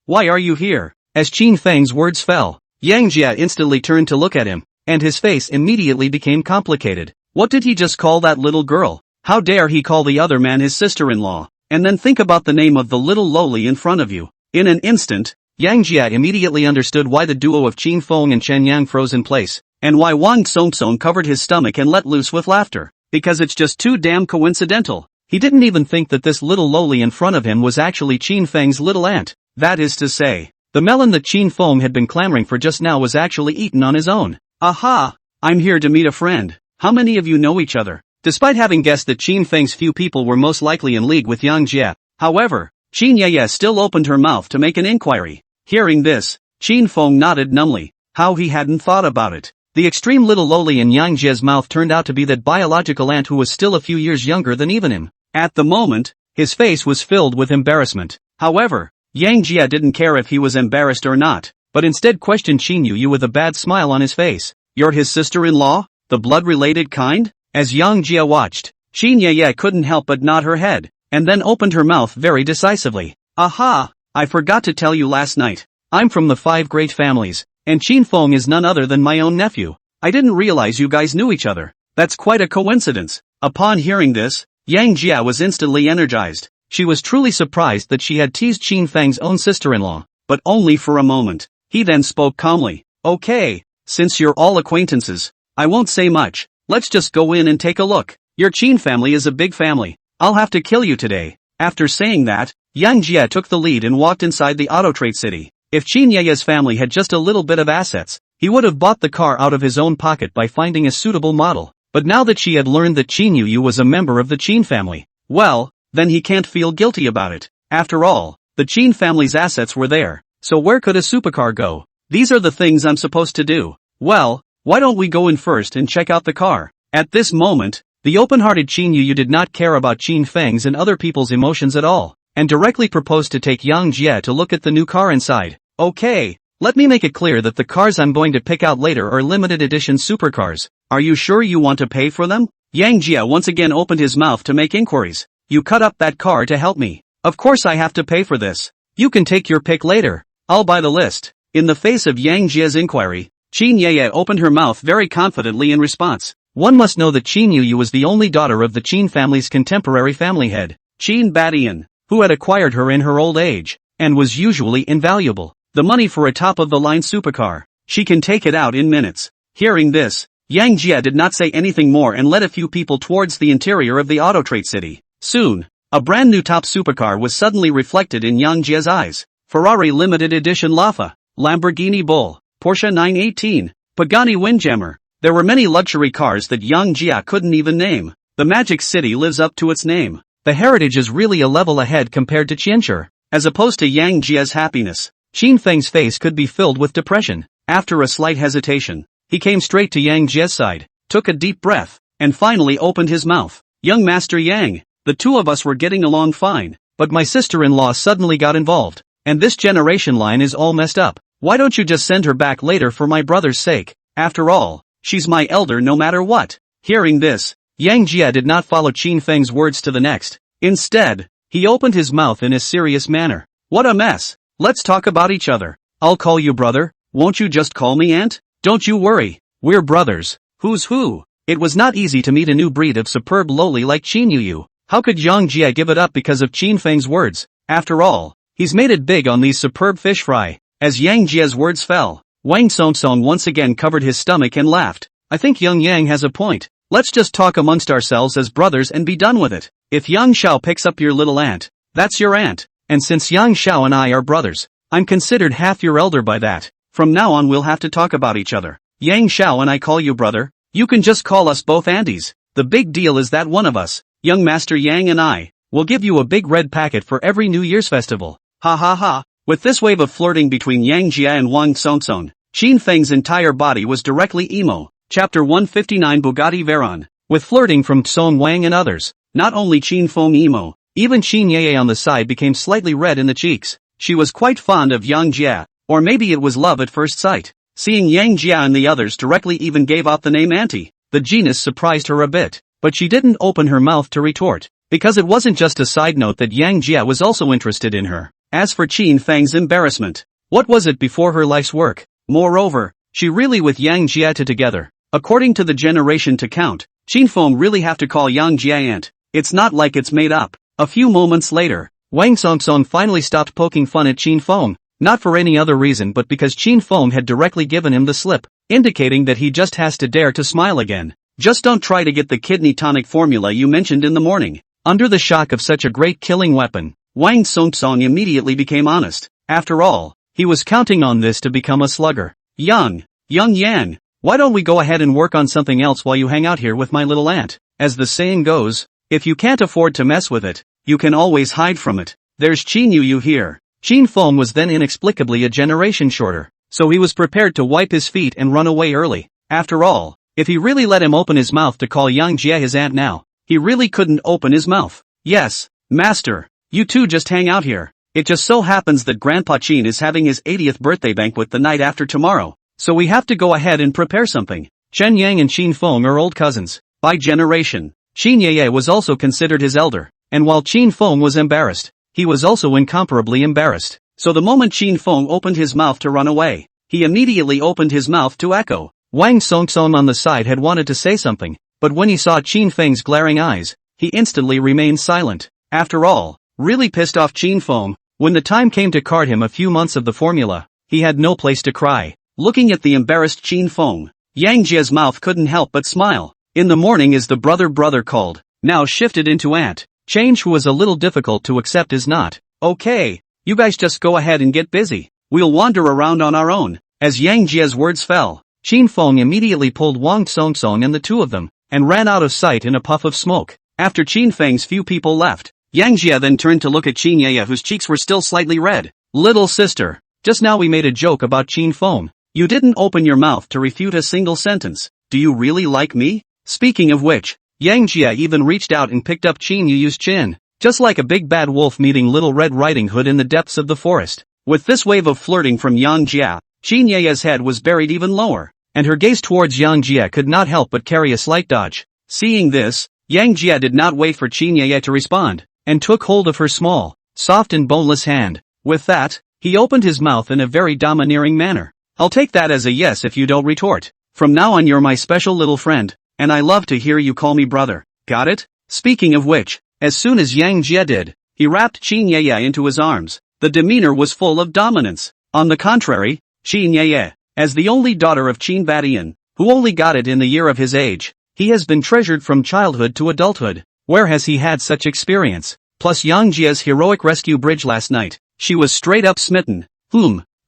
why are you here? As Qin Feng's words fell, Yang Jia instantly turned to look at him, and his face immediately became complicated. What did he just call that little girl? How dare he call the other man his sister-in-law? And then think about the name of the little lowly in front of you. In an instant, Yang Jia immediately understood why the duo of Qin Feng and Chen Yang froze in place, and why Wang Song covered his stomach and let loose with laughter. Because it's just too damn coincidental. He didn't even think that this little lowly in front of him was actually Qin Feng's little aunt. That is to say, the melon that Qin Feng had been clamoring for just now was actually eaten on his own. Aha! I'm here to meet a friend. How many of you know each other? Despite having guessed that Qin Feng's few people were most likely in league with Yang Jia, however, Qin Yaya still opened her mouth to make an inquiry. Hearing this, Qin Feng nodded numbly. How he hadn't thought about it. The extreme little lowly in Yang Jia's mouth turned out to be that biological aunt who was still a few years younger than even him. At the moment, his face was filled with embarrassment. However, Yang Jia didn't care if he was embarrassed or not, but instead questioned Qin Yu with a bad smile on his face. You're his sister-in-law? The blood-related kind? As Yang Jia watched, Qin Yaya couldn't help but nod her head, and then opened her mouth very decisively. Aha! I forgot to tell you last night. I'm from the 5 great families, and Qin Feng is none other than my own nephew. I didn't realize you guys knew each other. That's quite a coincidence. Upon hearing this, Yang Jia was instantly energized. She was truly surprised that she had teased Qin Feng's own sister-in-law, but only for a moment. He then spoke calmly. Okay, since you're all acquaintances, I won't say much. Let's just go in and take a look. Your Qin family is a big family. I'll have to kill you today. After saying that, Yang Jia took the lead and walked inside the auto trade city. If Qin Yaya's family had just a little bit of assets, he would have bought the car out of his own pocket by finding a suitable model. But now that she had learned that Qin Yu was a member of the Qin family, well, then he can't feel guilty about it. After all, the Qin family's assets were there, so where could a supercar go? These are the things I'm supposed to do. Well, why don't we go in first and check out the car? At this moment, the open-hearted Qin Yu did not care about Qin Feng's and other people's emotions at all, and directly proposed to take Yang Jia to look at the new car inside. Okay, let me make it clear that the cars I'm going to pick out later are limited edition supercars. Are you sure you want to pay for them? Yang Jia once again opened his mouth to make inquiries. You cut up that car to help me. Of course I have to pay for this. You can take your pick later. I'll buy the list. In the face of Yang Jia's inquiry, Qin Yaya opened her mouth very confidently in response. One must know that Qin Yu was the only daughter of the Qin family's contemporary family head, Qin Badian, who had acquired her in her old age, and was usually invaluable. The money for a top-of-the-line supercar. She can take it out in minutes. Hearing this, Yang Jia did not say anything more and led a few people towards the interior of the auto trade city. Soon, a brand new top supercar was suddenly reflected in Yang Jia's eyes. Ferrari Limited Edition Lafa, Lamborghini Bull, Porsche 918, Pagani Windjammer. There were many luxury cars that Yang Jia couldn't even name. The Magic City lives up to its name. The heritage is really a level ahead compared to Qianshi. As opposed to Yang Jia's happiness, Qin Feng's face could be filled with depression. After a slight hesitation, he came straight to Yang Jia's side, took a deep breath, and finally opened his mouth. Young Master Yang, the two of us were getting along fine, but my sister-in-law suddenly got involved, and this generation line is all messed up. Why don't you just send her back later for my brother's sake? After all, she's my elder no matter what. Hearing this, Yang Jia did not follow Qin Feng's words to the next. Instead, he opened his mouth in a serious manner. What a mess. Let's talk about each other. I'll call you brother, won't you just call me aunt? Don't you worry, we're brothers. Who's who? It was not easy to meet a new breed of superb lowly like Qin Yuyu. How could Yang Jia give it up because of Qin Feng's words? After all, he's made it big on these superb fish fry. As Yang Jia's words fell, Wang Songsong once again covered his stomach and laughed. I think Young Yang has a point. Let's just talk amongst ourselves as brothers and be done with it. If Yang Xiao picks up your little aunt, that's your aunt. And since Yang Xiao and I are brothers, I'm considered half your elder by that. From now on we'll have to talk about each other. Yang Xiao and I call you brother. You can just call us both aunties. The big deal is that one of us, young Master Yang and I, will give you a big red packet for every New Year's festival. Ha ha ha. With this wave of flirting between Yang Jia and Wang Songsong, Qin Feng's entire body was directly emo. Chapter 159 Bugatti Veyron. With flirting from Song Wang and others, not only Qin Feng emo, even Qin Yeye on the side became slightly red in the cheeks. She was quite fond of Yang Jia, or maybe it was love at first sight. Seeing Yang Jia and the others directly even gave out the name auntie, the genus surprised her a bit, but she didn't open her mouth to retort, because it wasn't just a side note that Yang Jia was also interested in her. As for Qin Feng's embarrassment, what was it before her life's work? Moreover, she really with Yang Jia together. According to the generation to count, Qin Feng really have to call Yang Jia aunt. It's not like it's made up. A few moments later, Wang Songsong finally stopped poking fun at Qin Feng, not for any other reason but because Qin Feng had directly given him the slip, indicating that he just has to dare to smile again. Just don't try to get the kidney tonic formula you mentioned in the morning. Under the shock of such a great killing weapon, Wang Songsong immediately became honest. After all, he was counting on this to become a slugger. Young Yang, why don't we go ahead and work on something else while you hang out here with my little aunt? As the saying goes, if you can't afford to mess with it, you can always hide from it. There's Qin Yuyu here. Qin Feng was then inexplicably a generation shorter, so he was prepared to wipe his feet and run away early. After all, if he really let him open his mouth to call Yang Jia his aunt now, he really couldn't open his mouth. Yes, master, you two just hang out here. It just so happens that Grandpa Qin is having his 80th birthday banquet the night after tomorrow, so we have to go ahead and prepare something. Chen Yang and Qin Feng are old cousins. By generation, Qin Yeye was also considered his elder, and while Qin Feng was embarrassed, he was also incomparably embarrassed. So the moment Qin Feng opened his mouth to run away, he immediately opened his mouth to echo. Wang Songsong on the side had wanted to say something, but when he saw Qin Feng's glaring eyes, he instantly remained silent. After all, really pissed off Qin Feng, when the time came to card him a few months of the formula, he had no place to cry. Looking at the embarrassed Qin Feng, Yang Jia's mouth couldn't help but smile. In the morning is the brother called, now shifted into aunt. Change who was a little difficult to accept is not. Okay, you guys just go ahead and get busy. We'll wander around on our own. As Yang Jia's words fell, Qin Feng immediately pulled Wang Songsong and the two of them, and ran out of sight in a puff of smoke. After Qin Feng's few people left, Yang Jia then turned to look at Qin Yeye whose cheeks were still slightly red. Little sister, just now we made a joke about Qin Feng. You didn't open your mouth to refute a single sentence. Do you really like me? Speaking of which, Yang Jia even reached out and picked up Qin Yuyu's chin, just like a big bad wolf meeting Little Red Riding Hood in the depths of the forest. With this wave of flirting from Yang Jia, Qin Yeye's head was buried even lower, and her gaze towards Yang Jia could not help but carry a slight dodge. Seeing this, Yang Jia did not wait for Qin Yeye to respond, and took hold of her small, soft and boneless hand. With that, he opened his mouth in a very domineering manner. I'll take that as a yes if you don't retort. From now on you're my special little friend, and I love to hear you call me brother. Got it? Speaking of which, as soon as Yang Jia did, he wrapped Qin Yeye into his arms. The demeanor was full of dominance. On the contrary, Qin Yeye, as the only daughter of Qin Badian, who only got it in the year of his age, he has been treasured from childhood to adulthood. Where has he had such experience? Plus Yang Jia's heroic rescue bridge last night. She was straight up smitten.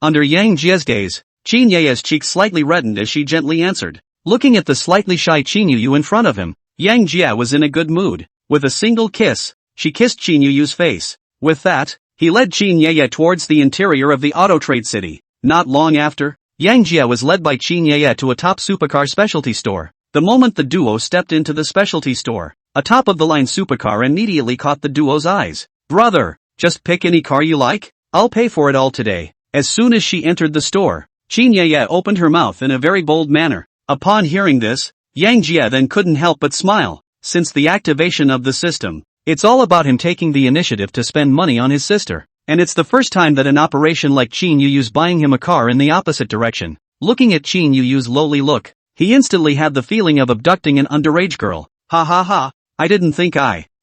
Under Yang Jia's gaze, Qin Yeye's cheeks slightly reddened as she gently answered. Looking at the slightly shy Qin Yuyu in front of him, Yang Jia was in a good mood. With a single kiss, she kissed Qin Yuyu's face. With that, he led Qin Yeye towards the interior of the auto trade city. Not long after, Yang Jia was led by Qin Yeye to a top supercar specialty store. The moment the duo stepped into the specialty store, a top-of-the-line supercar immediately caught the duo's eyes. Brother, just pick any car you like, I'll pay for it all today. As soon as she entered the store, Qin Yeye opened her mouth in a very bold manner. Upon hearing this, Yang Jia then couldn't help but smile. Since the activation of the system, it's all about him taking the initiative to spend money on his sister. And it's the first time that an operation like Qin Yu's buying him a car in the opposite direction. Looking at Qin Yu's lowly look, he instantly had the feeling of abducting an underage girl. Ha ha ha, I didn't think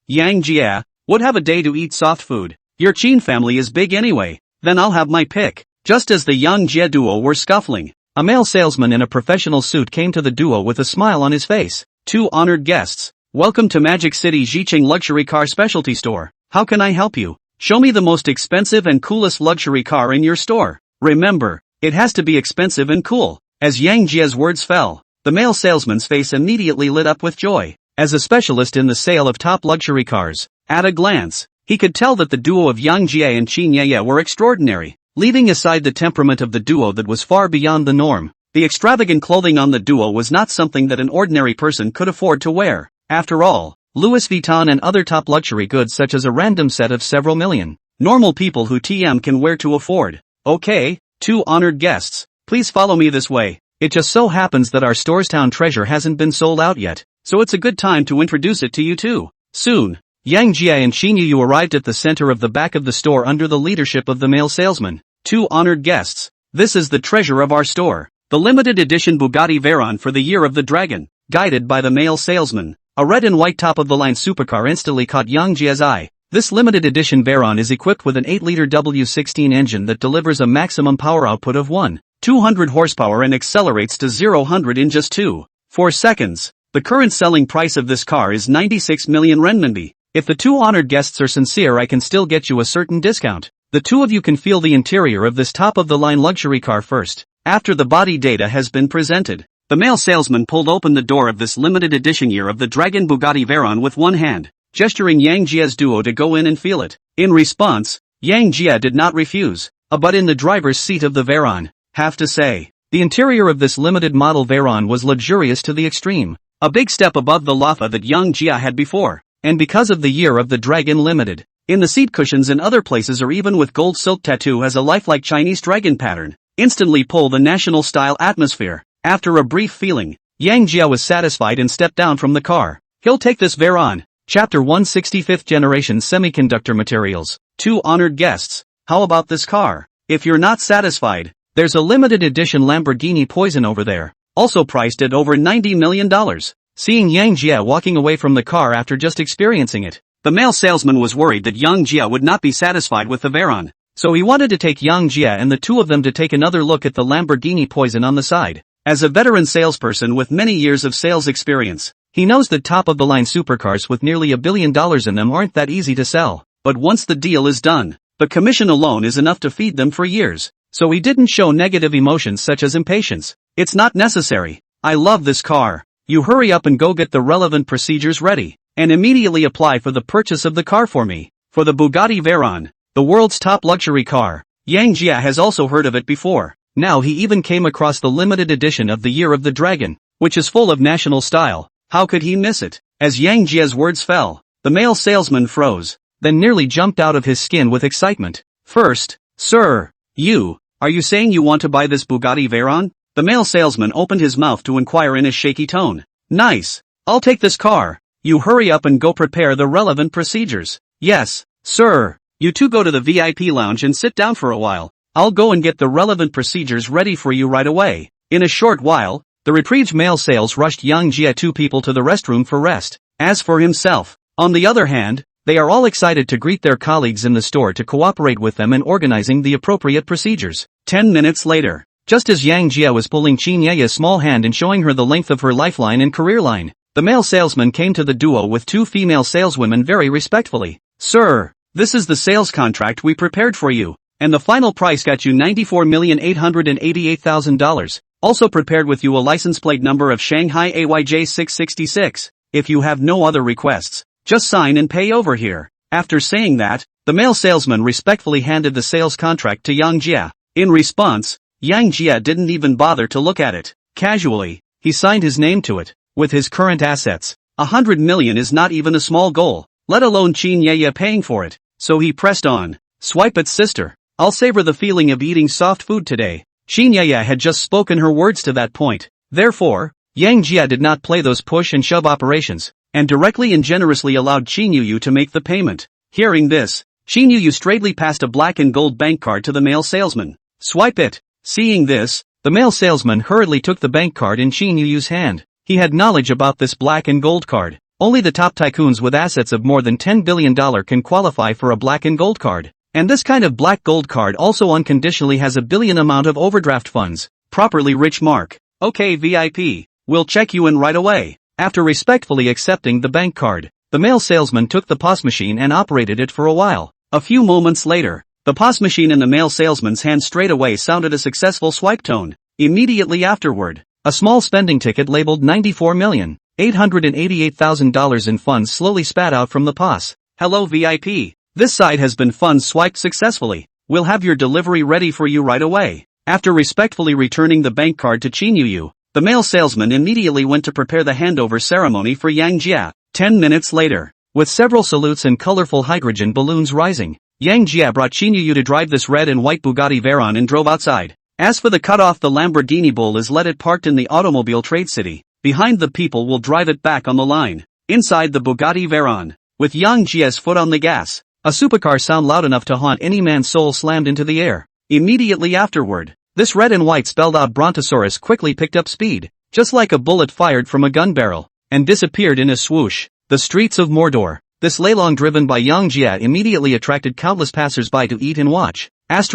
Yang Jia, would have a day to eat soft food. Your Qin family is big anyway, then I'll have my pick. Just as the Yang Jia duo were scuffling, a male salesman in a professional suit came to the duo with a smile on his face. Two honored guests. Welcome to Magic City Jicheng Luxury Car Specialty Store. How can I help you? Show me the most expensive and coolest luxury car in your store. Remember, it has to be expensive and cool. As Yang Jia's words fell, the male salesman's face immediately lit up with joy. As a specialist in the sale of top luxury cars, at a glance, he could tell that the duo of Yang Jia and Qin Yaya were extraordinary. Leaving aside the temperament of the duo that was far beyond the norm, the extravagant clothing on the duo was not something that an ordinary person could afford to wear. After all, Louis Vuitton and other top luxury goods such as a random set of several million, normal people who can wear to afford. Okay, two honored guests, please follow me this way. It just so happens that our store's town treasure hasn't been sold out yet, so it's a good time to introduce it to you too. Soon, Yang Jia and Qin Yu arrived at the center of the back of the store under the leadership of the male salesman. Two honored guests, this is the treasure of our store, the limited edition Bugatti Veyron for the Year of the Dragon. Guided by the male salesman, a red and white top-of-the-line supercar instantly caught Yang Jia's eye. This limited edition Veyron is equipped with an 8-liter W16 engine that delivers a maximum power output of 200 horsepower and accelerates to 0-100 in just 2.4 seconds. The current selling price of this car is 96 million renminbi. If the two honored guests are sincere, I can still get you a certain discount. The two of you can feel the interior of this top-of-the-line luxury car first, after the body data has been presented. The male salesman pulled open the door of this limited edition Year of the Dragon Bugatti Veyron with one hand, gesturing Yang Jia's duo to go in and feel it. In response, Yang Jia did not refuse, but in the driver's seat of the Veyron. Have to say, the interior of this limited model Veyron was luxurious to the extreme, a big step above the Lotha that Yang Jia had before, and because of the Year of the Dragon Limited. In the seat cushions and other places or even with gold silk tattoo has a lifelike Chinese dragon pattern, instantly pull the national style atmosphere. After a brief feeling, Yang Jia was satisfied and stepped down from the car. He'll take this Veyron. Chapter 165th Generation Semiconductor Materials. Two honored guests, how about this car? If you're not satisfied, there's a limited edition Lamborghini Poison over there, also priced at over $90 million. Seeing Yang Jia walking away from the car after just experiencing it, the male salesman was worried that Yang Jia would not be satisfied with the Veyron, so he wanted to take Yang Jia and the two of them to take another look at the Lamborghini Poison on the side. As a veteran salesperson with many years of sales experience, he knows that top-of-the-line supercars with nearly $1 billion in them aren't that easy to sell, but once the deal is done, the commission alone is enough to feed them for years. So he didn't show negative emotions such as impatience. It's not necessary. I love this car. You hurry up and go get the relevant procedures ready, and immediately apply for the purchase of the car for me. For the Bugatti Veyron, the world's top luxury car, Yang Jia has also heard of it before. Now he even came across the limited edition of the Year of the Dragon, which is full of national style. How could he miss it? As Yang Jia's words fell, the male salesman froze, then nearly jumped out of his skin with excitement. First, sir, are you saying you want to buy this Bugatti Veyron? The male salesman opened his mouth to inquire in a shaky tone. Nice. I'll take this car. You hurry up and go prepare the relevant procedures. Yes, sir. You two go to the VIP lounge and sit down for a while. I'll go and get the relevant procedures ready for you right away. In a short while, the reprieved male sales rushed Yang Jia two people to the restroom for rest. As for himself, on the other hand, they are all excited to greet their colleagues in the store to cooperate with them in organizing the appropriate procedures. 10 minutes later, just as Yang Jia was pulling Qin Yaya's small hand and showing her the length of her lifeline and career line, the male salesman came to the duo with two female saleswomen very respectfully. Sir, this is the sales contract we prepared for you, and the final price got you $94,888,000. Also prepared with you a license plate number of Shanghai AYJ 666. If you have no other requests, just sign and pay over here. After saying that, the male salesman respectfully handed the sales contract to Yang Jia. In response, Yang Jia didn't even bother to look at it. Casually, he signed his name to it. With his current assets, 100 million is not even a small goal, let alone Qin Yaya paying for it. So he pressed on. Swipe it, sister. I'll savor the feeling of eating soft food today. Qin Yaya had just spoken her words to that point. Therefore, Yang Jia did not play those push and shove operations, and directly and generously allowed Qin Yu to make the payment. Hearing this, Shin Yu straightly passed a black and gold bank card to the male salesman. Swipe it. Seeing this, the male salesman hurriedly took the bank card in Shin Yu's hand. He had knowledge about this black and gold card. Only the top tycoons with assets of more than $10 billion can qualify for a black and gold card. And this kind of black gold card also unconditionally has a billion amount of overdraft funds. Properly rich mark. Okay VIP, we'll check you in right away. After respectfully accepting the bank card, the male salesman took the POS machine and operated it for a while. A few moments later, the POS machine in the male salesman's hand straight away sounded a successful swipe tone. Immediately afterward, a small spending ticket labeled $94,888,000 in funds slowly spat out from the POS. Hello VIP. This side has been funds swiped successfully. We'll have your delivery ready for you right away. After respectfully returning the bank card to Shin Yu, the male salesman immediately went to prepare the handover ceremony for Yang Jia. 10 minutes later, with several salutes and colorful hydrogen balloons rising, Yang Jia brought Shin Yu to drive this red and white Bugatti Veyron and drove outside. As for the cut-off, the Lamborghini Bull is let it parked in the automobile trade city. Behind the people will drive it back on the line. Inside the Bugatti Veyron, with Yang Jia's foot on the gas, a supercar sound loud enough to haunt any man's soul slammed into the air. Immediately afterward, this red and white spelled out Brontosaurus quickly picked up speed, just like a bullet fired from a gun barrel, and disappeared in a swoosh. The streets of Mordor. This leilong driven by Yang Jia immediately attracted countless passers-by to eat and watch. What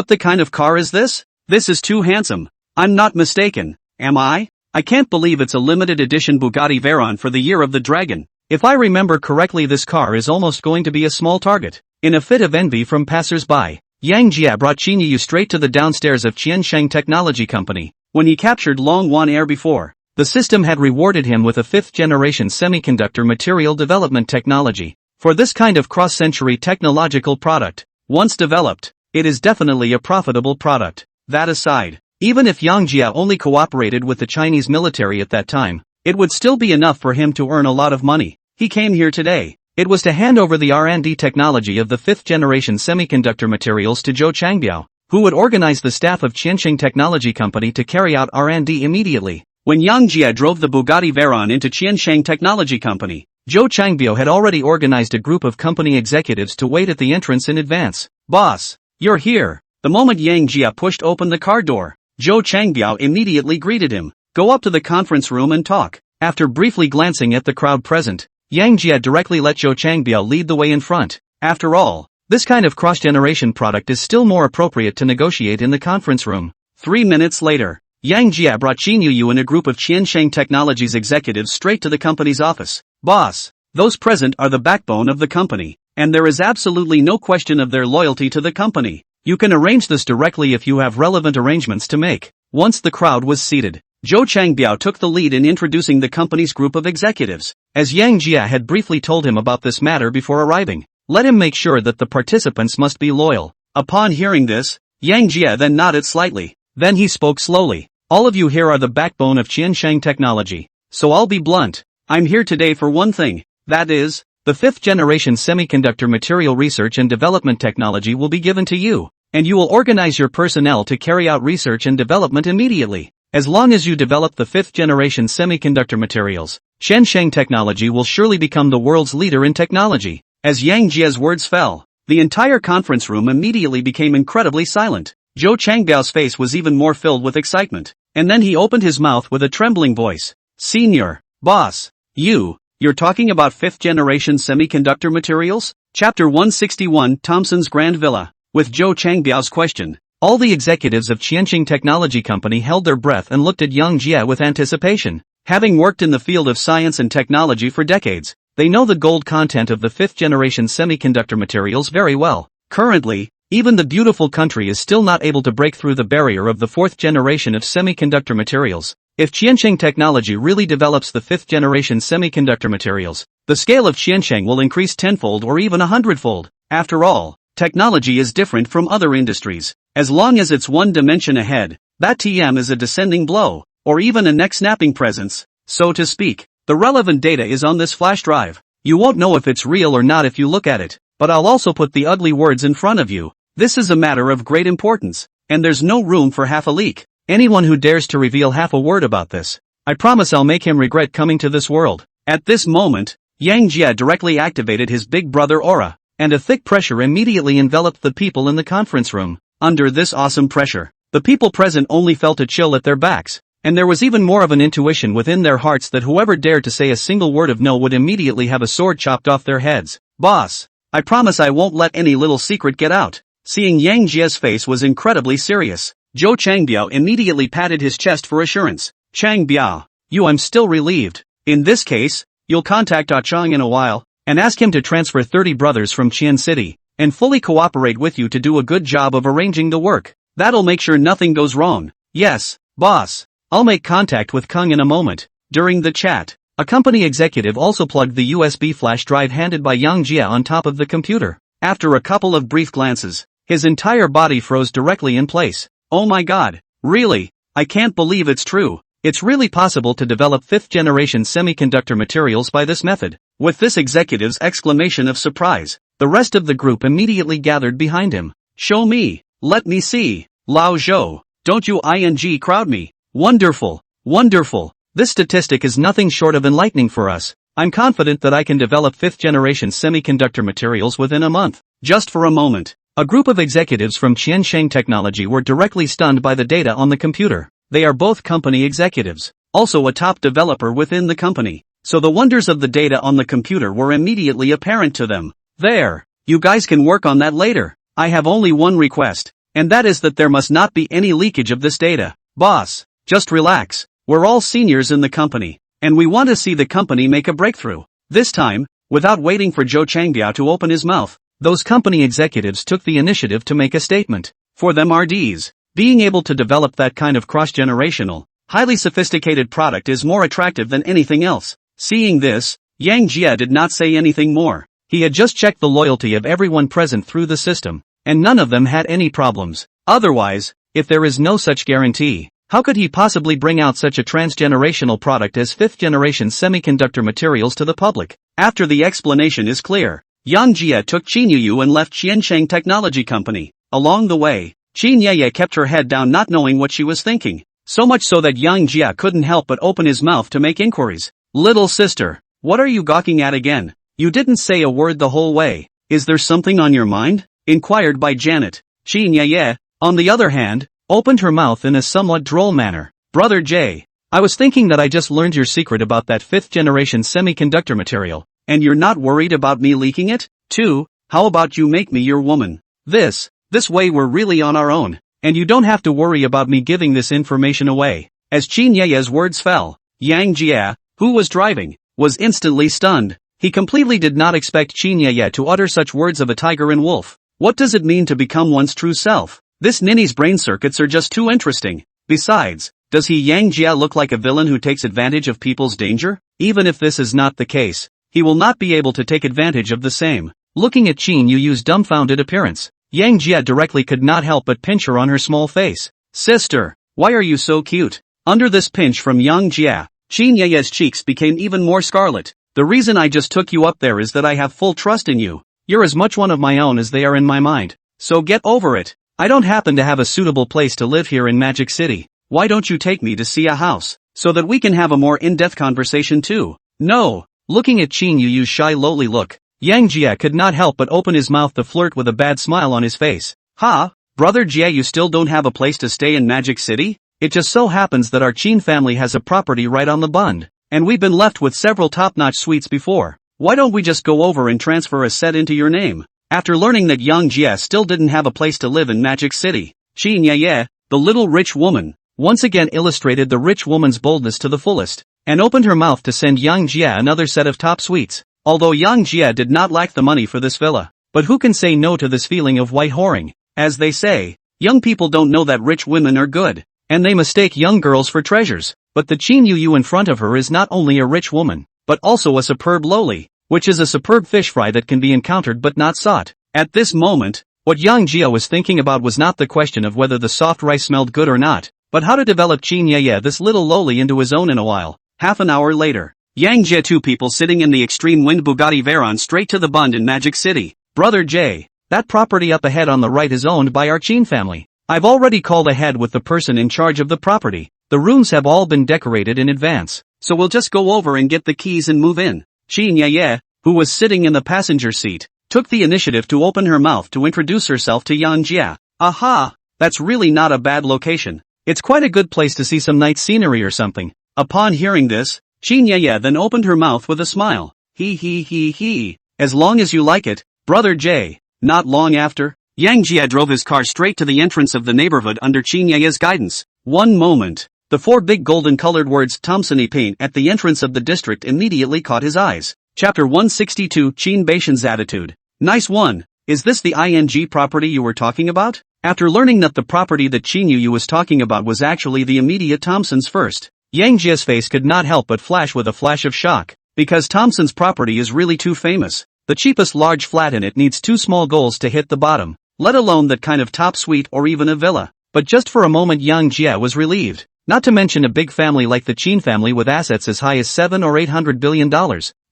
the kind of car is this? This is too handsome. I'm not mistaken, am I? I can't believe it's a limited edition Bugatti Veyron for the Year of the Dragon. If I remember correctly, this car is almost going to be a small target. In a fit of envy from passers-by, Yang Jia brought Shin Yu straight to the downstairs of Qiansheng Technology Company. When he captured Long Wan Air before, the system had rewarded him with a 5th-generation semiconductor material development technology. For this kind of cross-century technological product, once developed, it is definitely a profitable product. That aside, even if Yang Jia only cooperated with the Chinese military at that time, it would still be enough for him to earn a lot of money. He came here today. It was to hand over the R&D technology of the 5th-generation semiconductor materials to Zhou Changbiao, who would organize the staff of Qiansheng Technology Company to carry out R&D immediately. When Yang Jia drove the Bugatti Veyron into Qiansheng Technology Company, Zhou Changbiao had already organized a group of company executives to wait at the entrance in advance. Boss, you're here. The moment Yang Jia pushed open the car door, Zhou Changbiao immediately greeted him. Go up to the conference room and talk. After briefly glancing at the crowd present, Yang Jia directly let Zhou Changbiao lead the way in front. After all, this kind of cross-generation product is still more appropriate to negotiate in the conference room. 3 minutes later, Yang Jia brought Shin Yu and a group of Qiansheng Technologies executives straight to the company's office. Boss, those present are the backbone of the company, and there is absolutely no question of their loyalty to the company. You can arrange this directly if you have relevant arrangements to make. Once the crowd was seated, Zhou Changbiao took the lead in introducing the company's group of executives. As Yang Jia had briefly told him about this matter before arriving, let him make sure that the participants must be loyal. Upon hearing this, Yang Jia then nodded slightly. Then he spoke slowly. All of you here are the backbone of Qiansheng Technology. So I'll be blunt. I'm here today for one thing. That is, the 5th-generation semiconductor material research and development technology will be given to you, and you will organize your personnel to carry out research and development immediately. As long as you develop the 5th-generation semiconductor materials, Qiansheng Technology will surely become the world's leader in technology. As Yang Jia's words fell, the entire conference room immediately became incredibly silent. Zhou Changbiao's face was even more filled with excitement, and then he opened his mouth with a trembling voice. Senior, boss, you're talking about 5th-generation semiconductor materials? Chapter 161, Thompson's Grand Villa. With Zhou Changbiao's question, all the executives of Qiansheng Technology Company held their breath and looked at Yang Jia with anticipation. Having worked in the field of science and technology for decades, they know the gold content of the 5th-generation semiconductor materials very well. Currently, even the beautiful country is still not able to break through the barrier of the 4th generation of semiconductor materials. If Qiansheng Technology really develops the 5th generation semiconductor materials, the scale of Qiansheng will increase tenfold or even 100-fold. After all, technology is different from other industries. As long as it's one dimension ahead, that TM is a descending blow, or even a neck-snapping presence, so to speak. The relevant data is on this flash drive. You won't know if it's real or not if you look at it, but I'll also put the ugly words in front of you. This is a matter of great importance, and there's no room for half a leak. Anyone who dares to reveal half a word about this, I promise I'll make him regret coming to this world. At this moment, Yang Jie directly activated his big brother aura, and a thick pressure immediately enveloped the people in the conference room. Under this awesome pressure, the people present only felt a chill at their backs, and there was even more of an intuition within their hearts that whoever dared to say a single word of no would immediately have a sword chopped off their heads. Boss, I promise I won't let any little secret get out. Seeing Yang Jie's face was incredibly serious, Zhou Changbiao immediately patted his chest for assurance. Changbiao, I'm still relieved. In this case, you'll contact Ah Chang in a while, and ask him to transfer 30 brothers from Qian City, and fully cooperate with you to do a good job of arranging the work. That'll make sure nothing goes wrong. Yes, boss. I'll make contact with Kung in a moment. During the chat, a company executive also plugged the USB flash drive handed by Yang Jie on top of the computer. After a couple of brief glances, his entire body froze directly in place. Oh my god, really? I can't believe it's true. It's really possible to develop 5th-generation semiconductor materials by this method. With this executive's exclamation of surprise, the rest of the group immediately gathered behind him. Show me. Let me see. Lao Zhou, don't you crowd me. Wonderful. Wonderful. This statistic is nothing short of enlightening for us. I'm confident that I can develop 5th-generation semiconductor materials within a month. Just for a moment, a group of executives from Qiansheng Technology were directly stunned by the data on the computer. They are both company executives, also a top developer within the company, so the wonders of the data on the computer were immediately apparent to them. There, you guys can work on that later. I have only one request, and that is that there must not be any leakage of this data. Boss, just relax. We're all seniors in the company, and we want to see the company make a breakthrough. This time, without waiting for Zhou Changbiao to open his mouth, those company executives took the initiative to make a statement. For them RDs, being able to develop that kind of cross-generational, highly sophisticated product is more attractive than anything else. Seeing this, Yang Jie did not say anything more. He had just checked the loyalty of everyone present through the system, and none of them had any problems. Otherwise, if there is no such guarantee, how could he possibly bring out such a transgenerational product as 5th-generation semiconductor materials to the public? After the explanation is clear, Yang Jie took Qin Yuyu and left Qiansheng Technology Company. Along the way, Qin Yeye kept her head down, not knowing what she was thinking, so much so that Yang Jie couldn't help but open his mouth to make inquiries. Little sister, what are you gawking at again? You didn't say a word the whole way. Is there something on your mind? Inquired by Janet. Qin Yeye, on the other hand, opened her mouth in a somewhat droll manner. Brother Jay, I was thinking that I just learned your secret about that 5th-generation semiconductor material, and you're not worried about me leaking it? Too, how about you make me your woman? This way we're really on our own, and you don't have to worry about me giving this information away. As Qin Yeye's words fell, Yang Jie, who was driving, was instantly stunned. He completely did not expect Qin Yeye to utter such words of a tiger and wolf. What does it mean to become one's true self? This ninny's brain circuits are just too interesting. Besides, does he Yang Jie look like a villain who takes advantage of people's danger? Even if this is not the case, he will not be able to take advantage of the same. Looking at Qin Yuyu's dumbfounded appearance, Yang Jie directly could not help but pinch her on her small face. Sister, why are you so cute? Under this pinch from Yang Jie, Qin Yeye's cheeks became even more scarlet. The reason I just took you up there is that I have full trust in you. You're as much one of my own as they are in my mind. So get over it. I don't happen to have a suitable place to live here in Magic City. Why don't you take me to see a house, so that we can have a more in-depth conversation too? No. Looking at Qin Yuyu's shy lowly look, Yang Jie could not help but open his mouth to flirt with a bad smile on his face. Ha, brother Jie, you still don't have a place to stay in Magic City? It just so happens that our Qin family has a property right on the bund, and we've been left with several top-notch suites before. Why don't we just go over and transfer a set into your name? After learning that Yang Jie still didn't have a place to live in Magic City, Qin Yeye, the little rich woman, once again illustrated the rich woman's boldness to the fullest, and opened her mouth to send Yang Jie another set of top suites. Although Yang Jie did not lack the money for this villa, but who can say no to this feeling of white whoring? As they say, young people don't know that rich women are good, and they mistake young girls for treasures. But the Qin Yuyu in front of her is not only a rich woman, but also a superb loli, which is a superb fish fry that can be encountered but not sought. At this moment, what Yang Jie was thinking about was not the question of whether the soft rice smelled good or not, but how to develop Qin Yeye, this little loli, into his own in a while. Half an hour later, Yang Jie, two people sitting in the extreme wind Bugatti Veyron straight to the bund in Magic City. Brother Jay, that property up ahead on the right is owned by our Qin family. I've already called ahead with the person in charge of the property. The rooms have all been decorated in advance, so we'll just go over and get the keys and move in. Qin Ye, who was sitting in the passenger seat, took the initiative to open her mouth to introduce herself to Yang Jia. Aha! That's really not a bad location. It's quite a good place to see some night scenery or something. Upon hearing this, Qin Ye then opened her mouth with a smile. He. As long as you like it, Brother J. Not long after, Yang Jia drove his car straight to the entrance of the neighborhood under Qin Ye's guidance. One moment. The 4 big golden-colored words Thompson paint at the entrance of the district immediately caught his eyes. Chapter 162 Qin Baishan's attitude. Nice one. Is this the ING property you were talking about? After learning that the property that Qin Yu was talking about was actually the immediate Thompson's first, Yang Jia's face could not help but flash with a flash of shock. Because Thompson's property is really too famous. The cheapest large flat in it needs 2 small goals to hit the bottom, let alone that kind of top suite or even a villa. But just for a moment Yang Jia was relieved. Not to mention a big family like the Qin family with assets as high as $700 or $800 billion.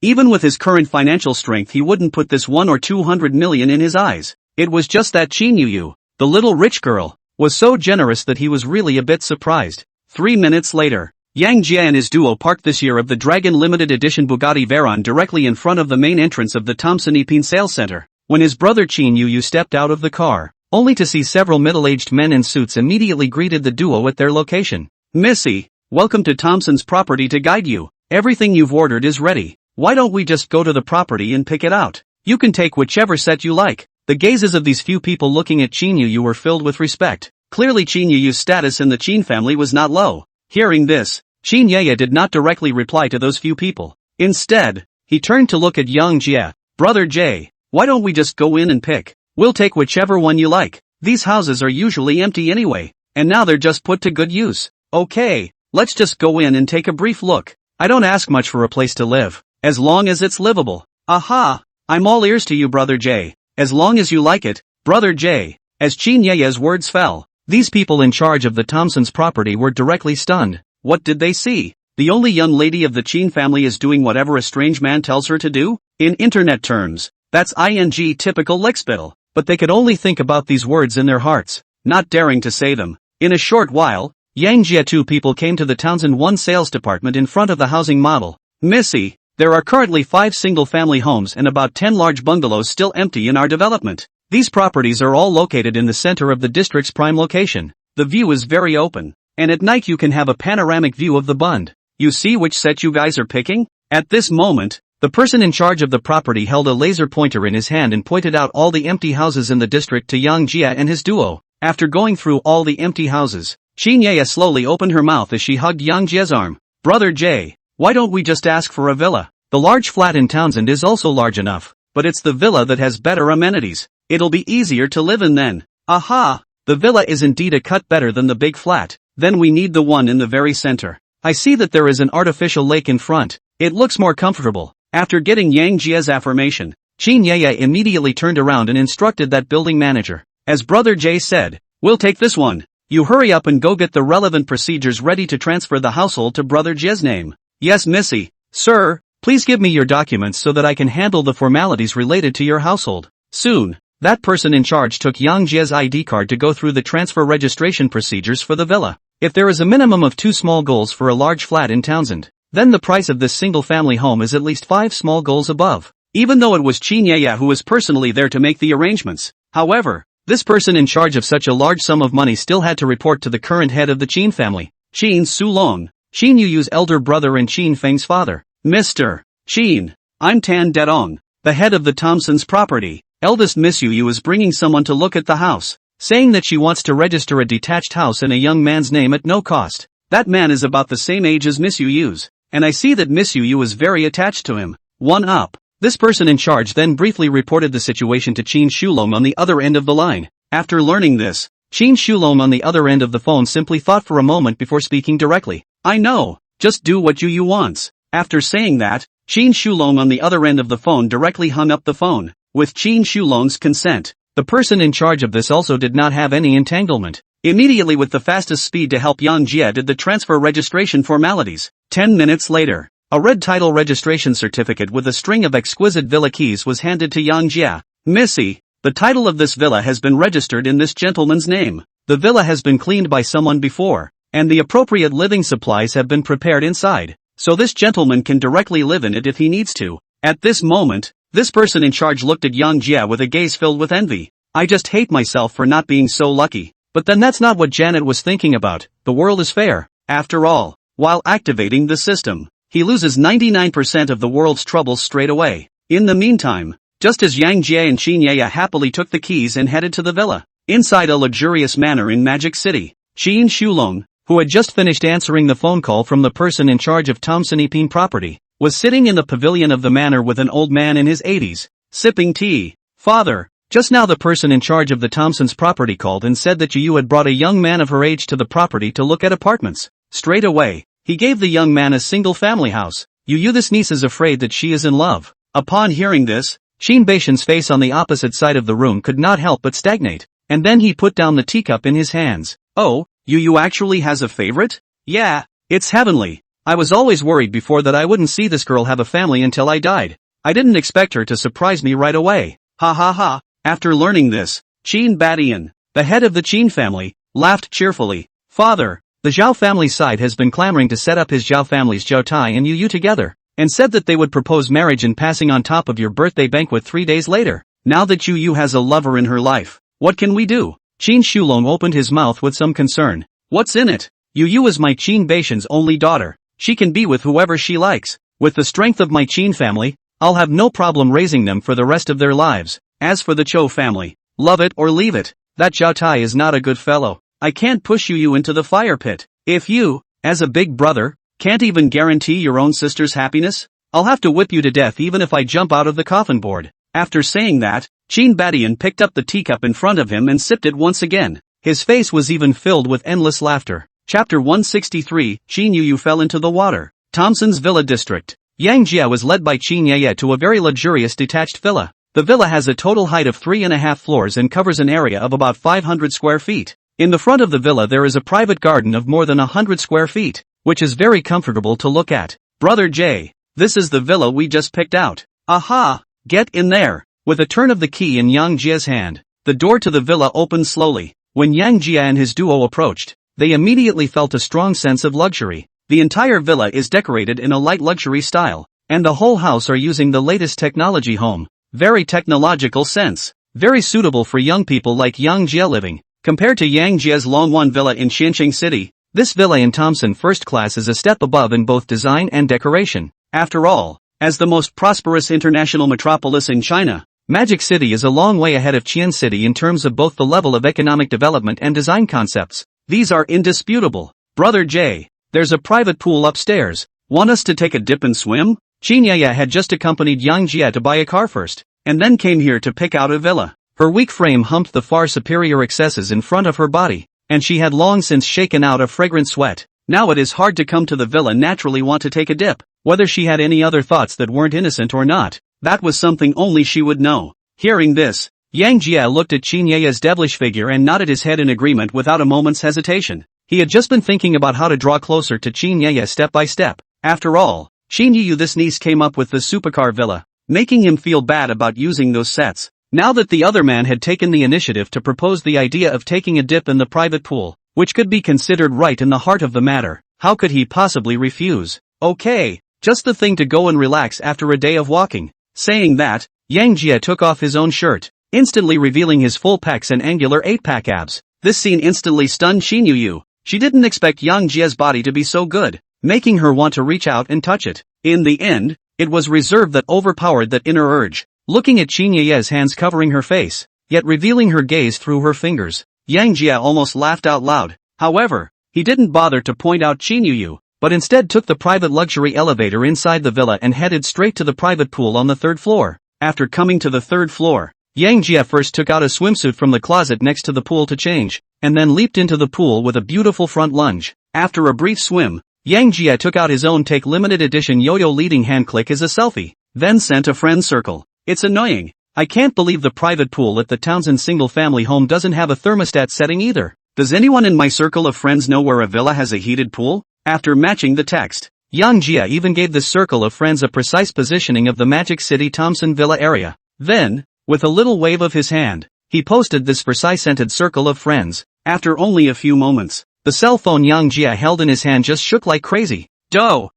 Even with his current financial strength he wouldn't put this 1 or 200 million in his eyes. It was just that Qin Yu, the little rich girl, was so generous that he was really a bit surprised. 3 minutes later, Yang Jia and his duo parked this year of the Dragon Limited Edition Bugatti Veyron directly in front of the main entrance of the Thompson Epine Sales Center. When his brother Qin Yu stepped out of the car, only to see several middle-aged men in suits immediately greeted the duo at their location. Missy, welcome to Thompson's property to guide you. Everything you've ordered is ready. Why don't we just go to the property and pick it out? You can take whichever set you like. The gazes of these few people looking at Qin Yu were filled with respect. Clearly Qin Yu's status in the Qin family was not low. Hearing this, Qin Ye did not directly reply to those few people. Instead, he turned to look at Yang Jia. Brother J, why don't we just go in and pick? We'll take whichever one you like. These houses are usually empty anyway, and now they're just put to good use. Okay, let's just go in and take a brief look. I don't ask much for a place to live, as long as it's livable. Aha! I'm all ears to you Brother J, as long as you like it, Brother J. As Qin Ye's words fell, these people in charge of the Thompsons' property were directly stunned. What did they see? The only young lady of the Qin family is doing whatever a strange man tells her to do? In internet terms, that's ing typical lickspittle. But they could only think about these words in their hearts, not daring to say them. In a short while, Yang Jia 2 people came to the Townsend 1 sales department in front of the housing model. Missy, there are currently 5 single-family homes and about 10 large bungalows still empty in our development. These properties are all located in the center of the district's prime location. The view is very open, and at night you can have a panoramic view of the Bund. You see which set you guys are picking? At this moment, the person in charge of the property held a laser pointer in his hand and pointed out all the empty houses in the district to Yang Jia and his duo. After going through all the empty houses, Qin Ye slowly opened her mouth as she hugged Yang Jia's arm. Brother J, why don't we just ask for a villa? The large flat in Townsend is also large enough, but it's the villa that has better amenities. It'll be easier to live in then. Aha! The villa is indeed a cut better than the big flat. Then we need the one in the very center. I see that there is an artificial lake in front. It looks more comfortable. After getting Yang Jia's affirmation, Qin Ye immediately turned around and instructed that building manager. As Brother J said, we'll take this one. You hurry up and go get the relevant procedures ready to transfer the household to Brother J's name. Yes Missy. Sir, please give me your documents so that I can handle the formalities related to your household. Soon, that person in charge took Yang Jia's ID card to go through the transfer registration procedures for the villa. If there is a minimum of 2 small goals for a large flat in Townsend, then the price of this single-family home is at least 5 small goals above. Even though it was Qin Ye who was personally there to make the arrangements. However, this person in charge of such a large sum of money still had to report to the current head of the Qin family, Qin Sulong, Qin Yu's elder brother and Qin Feng's father. Mr. Qin, I'm Tan Dedong, the head of the Thompsons' property. Eldest Miss Yu is bringing someone to look at the house, saying that she wants to register a detached house in a young man's name at no cost. That man is about the same age as Miss Yu's, and I see that Miss Yu is very attached to him. One up. This person in charge then briefly reported the situation to Qin Shulong on the other end of the line. After learning this, Qin Shulong on the other end of the phone simply thought for a moment before speaking directly. I know, just do what Yu wants. After saying that, Qin Shulong on the other end of the phone directly hung up the phone. With Qin Shulong's consent, the person in charge of this also did not have any entanglement. Immediately with the fastest speed to help Yang Jia did the transfer registration formalities. 10 minutes later, a red title registration certificate with a string of exquisite villa keys was handed to Yang Jia. Missy, the title of this villa has been registered in this gentleman's name. The villa has been cleaned by someone before, and the appropriate living supplies have been prepared inside, so this gentleman can directly live in it if he needs to. At this moment, this person in charge looked at Yang Jia with a gaze filled with envy. I just hate myself for not being so lucky. But then that's not what Janet was thinking about. The world is fair. After all, while activating the system, he loses 99% of the world's troubles straight away. In the meantime, just as Yang Jia and Qin Yaya happily took the keys and headed to the villa, inside a luxurious manor in Magic City, Qin Shulong, who had just finished answering the phone call from the person in charge of Thompson Epine property, was sitting in the pavilion of the manor with an old man in his 80s, sipping tea. Father, just now the person in charge of the Thompsons' property called and said that you had brought a young man of her age to the property to look at apartments. Straight away, he gave the young man a single-family house. This niece is afraid that she is in love. Upon hearing this, Qin Baishan's face on the opposite side of the room could not help but stagnate, and then he put down the teacup in his hands. Oh, Yu actually has a favorite? Yeah, it's heavenly. I was always worried before that I wouldn't see this girl have a family until I died. I didn't expect her to surprise me right away. Ha ha ha. After learning this, Qin Badian, the head of the Qin family, laughed cheerfully. Father, the Zhao family side has been clamoring to set up his Zhao family's Zhao Tai and Yu together, and said that they would propose marriage and passing on top of your birthday banquet 3 days later. Now that Yu has a lover in her life, what can we do? Qin Shulong opened his mouth with some concern. What's in it? Yu is my Qin Baishan's only daughter. She can be with whoever she likes. With the strength of my Qin family, I'll have no problem raising them for the rest of their lives. As for the Chou family, love it or leave it. That Zhao Tai is not a good fellow. I can't push Yu into the fire pit. If you, as a big brother, can't even guarantee your own sister's happiness, I'll have to whip you to death even if I jump out of the coffin board. After saying that, Qin Badian picked up the teacup in front of him and sipped it once again. His face was even filled with endless laughter. Chapter 163, Qin Yu fell into the water. Thompson's Villa District. Yang Jia was led by Qin Yaya to a very luxurious detached villa. The villa has a total height of 3.5 floors and covers an area of about 500 square feet. In the front of the villa there is a private garden of more than 100 square feet, which is very comfortable to look at. Brother Jay, this is the villa we just picked out. Aha! Get in there! With a turn of the key in Yang Jia's hand, the door to the villa opened slowly. When Yang Jia and his duo approached, they immediately felt a strong sense of luxury. The entire villa is decorated in a light luxury style, and the whole house are using the latest technology home. Very technological sense. Very suitable for young people like Yang Jia living. Compared to Yang Jia's Longwan Villa in Xianqing City, this villa in Thompson First Class is a step above in both design and decoration. After all, as the most prosperous international metropolis in China, Magic City is a long way ahead of Qian City in terms of both the level of economic development and design concepts. These are indisputable. Brother Jay, there's a private pool upstairs. Want us to take a dip and swim? Qin Yaya had just accompanied Yang Jia to buy a car first, and then came here to pick out a villa. Her weak frame humped the far superior excesses in front of her body, and she had long since shaken out a fragrant sweat. Now it is hard to come to the villa naturally want to take a dip. Whether she had any other thoughts that weren't innocent or not, that was something only she would know. Hearing this, Yang Jia looked at Qin Yaya's devilish figure and nodded his head in agreement without a moment's hesitation. He had just been thinking about how to draw closer to Qin Yaya step by step. After all, Qin Yu this niece came up with the supercar villa, making him feel bad about using those sets. Now that the other man had taken the initiative to propose the idea of taking a dip in the private pool, which could be considered right in the heart of the matter, how could he possibly refuse? Okay, just the thing to go and relax after a day of walking. Saying that, Yang Jia took off his own shirt, instantly revealing his full pecs and angular 8-pack abs. This scene instantly stunned Qin Yu. She didn't expect Yang Jia's body to be so good, making her want to reach out and touch it. In the end, it was reserve that overpowered that inner urge. Looking at Qin Yaya's hands covering her face, yet revealing her gaze through her fingers, Yang Jia almost laughed out loud. However, he didn't bother to point out Qin Yu, but instead took the private luxury elevator inside the villa and headed straight to the private pool on the 3rd floor. After coming to the 3rd floor, Yang Jia first took out a swimsuit from the closet next to the pool to change, and then leaped into the pool with a beautiful front lunge. After a brief swim, Yang Jia took out his own take limited edition yo-yo leading hand click as a selfie, then sent a friend circle. It's annoying. I can't believe the private pool at the Townsend single-family home doesn't have a thermostat setting either. Does anyone in my circle of friends know where a villa has a heated pool? After matching the text, Yang Jia even gave this circle of friends a precise positioning of the Magic City Thompson Villa area. Then, with a little wave of his hand, he posted this precise scented circle of friends. After only a few moments, the cell phone Yang Jia held in his hand just shook like crazy. Do.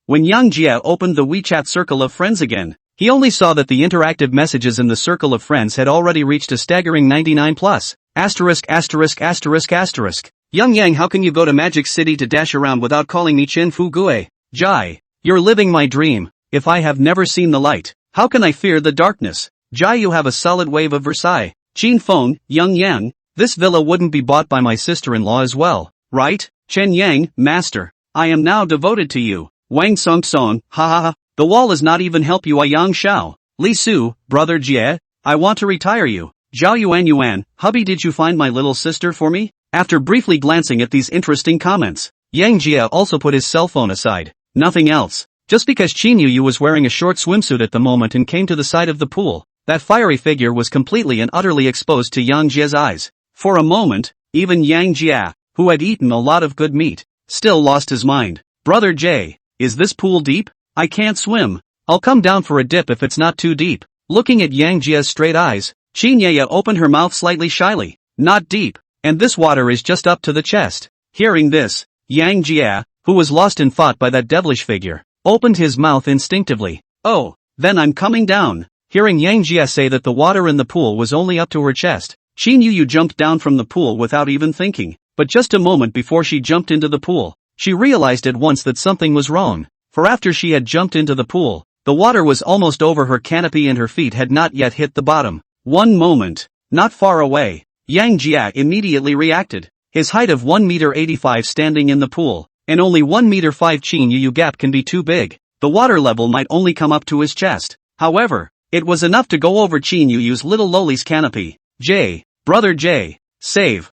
When Yang Jia opened the WeChat circle of friends again, he only saw that the interactive messages in the circle of friends had already reached a staggering 99 plus. Asterisk asterisk asterisk asterisk. Young Yang, how can you go to Magic City to dash around without calling me Chin Fu Gue? Jai. You're living my dream. If I have never seen the light, how can I fear the darkness? Jai, you have a solid wave of Versailles. Chin Feng, Young Yang, this villa wouldn't be bought by my sister-in-law as well, right? Chen Yang, master, I am now devoted to you. Wang Song Song, ha ha ha. The wall is not even help you. Yang Shao. Li Su, brother Jie, I want to retire you. Zhao Yuan, hubby, did you find my little sister for me? After briefly glancing at these interesting comments, Yang Jia also put his cell phone aside. Nothing else. Just because Qin Yu was wearing a short swimsuit at the moment and came to the side of the pool, that fiery figure was completely and utterly exposed to Yang Jia's eyes. For a moment, even Yang Jia, who had eaten a lot of good meat, still lost his mind. Brother Jay, is this pool deep? I can't swim. I'll come down for a dip if it's not too deep. Looking at Yang Jia's straight eyes, Qin Yaya opened her mouth slightly shyly. Not deep, and this water is just up to the chest. Hearing this, Yang Jia, who was lost in thought by that devilish figure, opened his mouth instinctively. Oh, then I'm coming down. Hearing Yang Jia say that the water in the pool was only up to her chest, Qin Yu jumped down from the pool without even thinking. But just a moment before she jumped into the pool, she realized at once that something was wrong. For after she had jumped into the pool, the water was almost over her canopy and her feet had not yet hit the bottom. One moment, not far away, Yang Jia immediately reacted. His height of 1.85 m standing in the pool, and only 1.5 m Qin Yu gap can be too big. The water level might only come up to his chest. However, it was enough to go over Qin Yu's little lowly's canopy. Jay, brother Jay, save,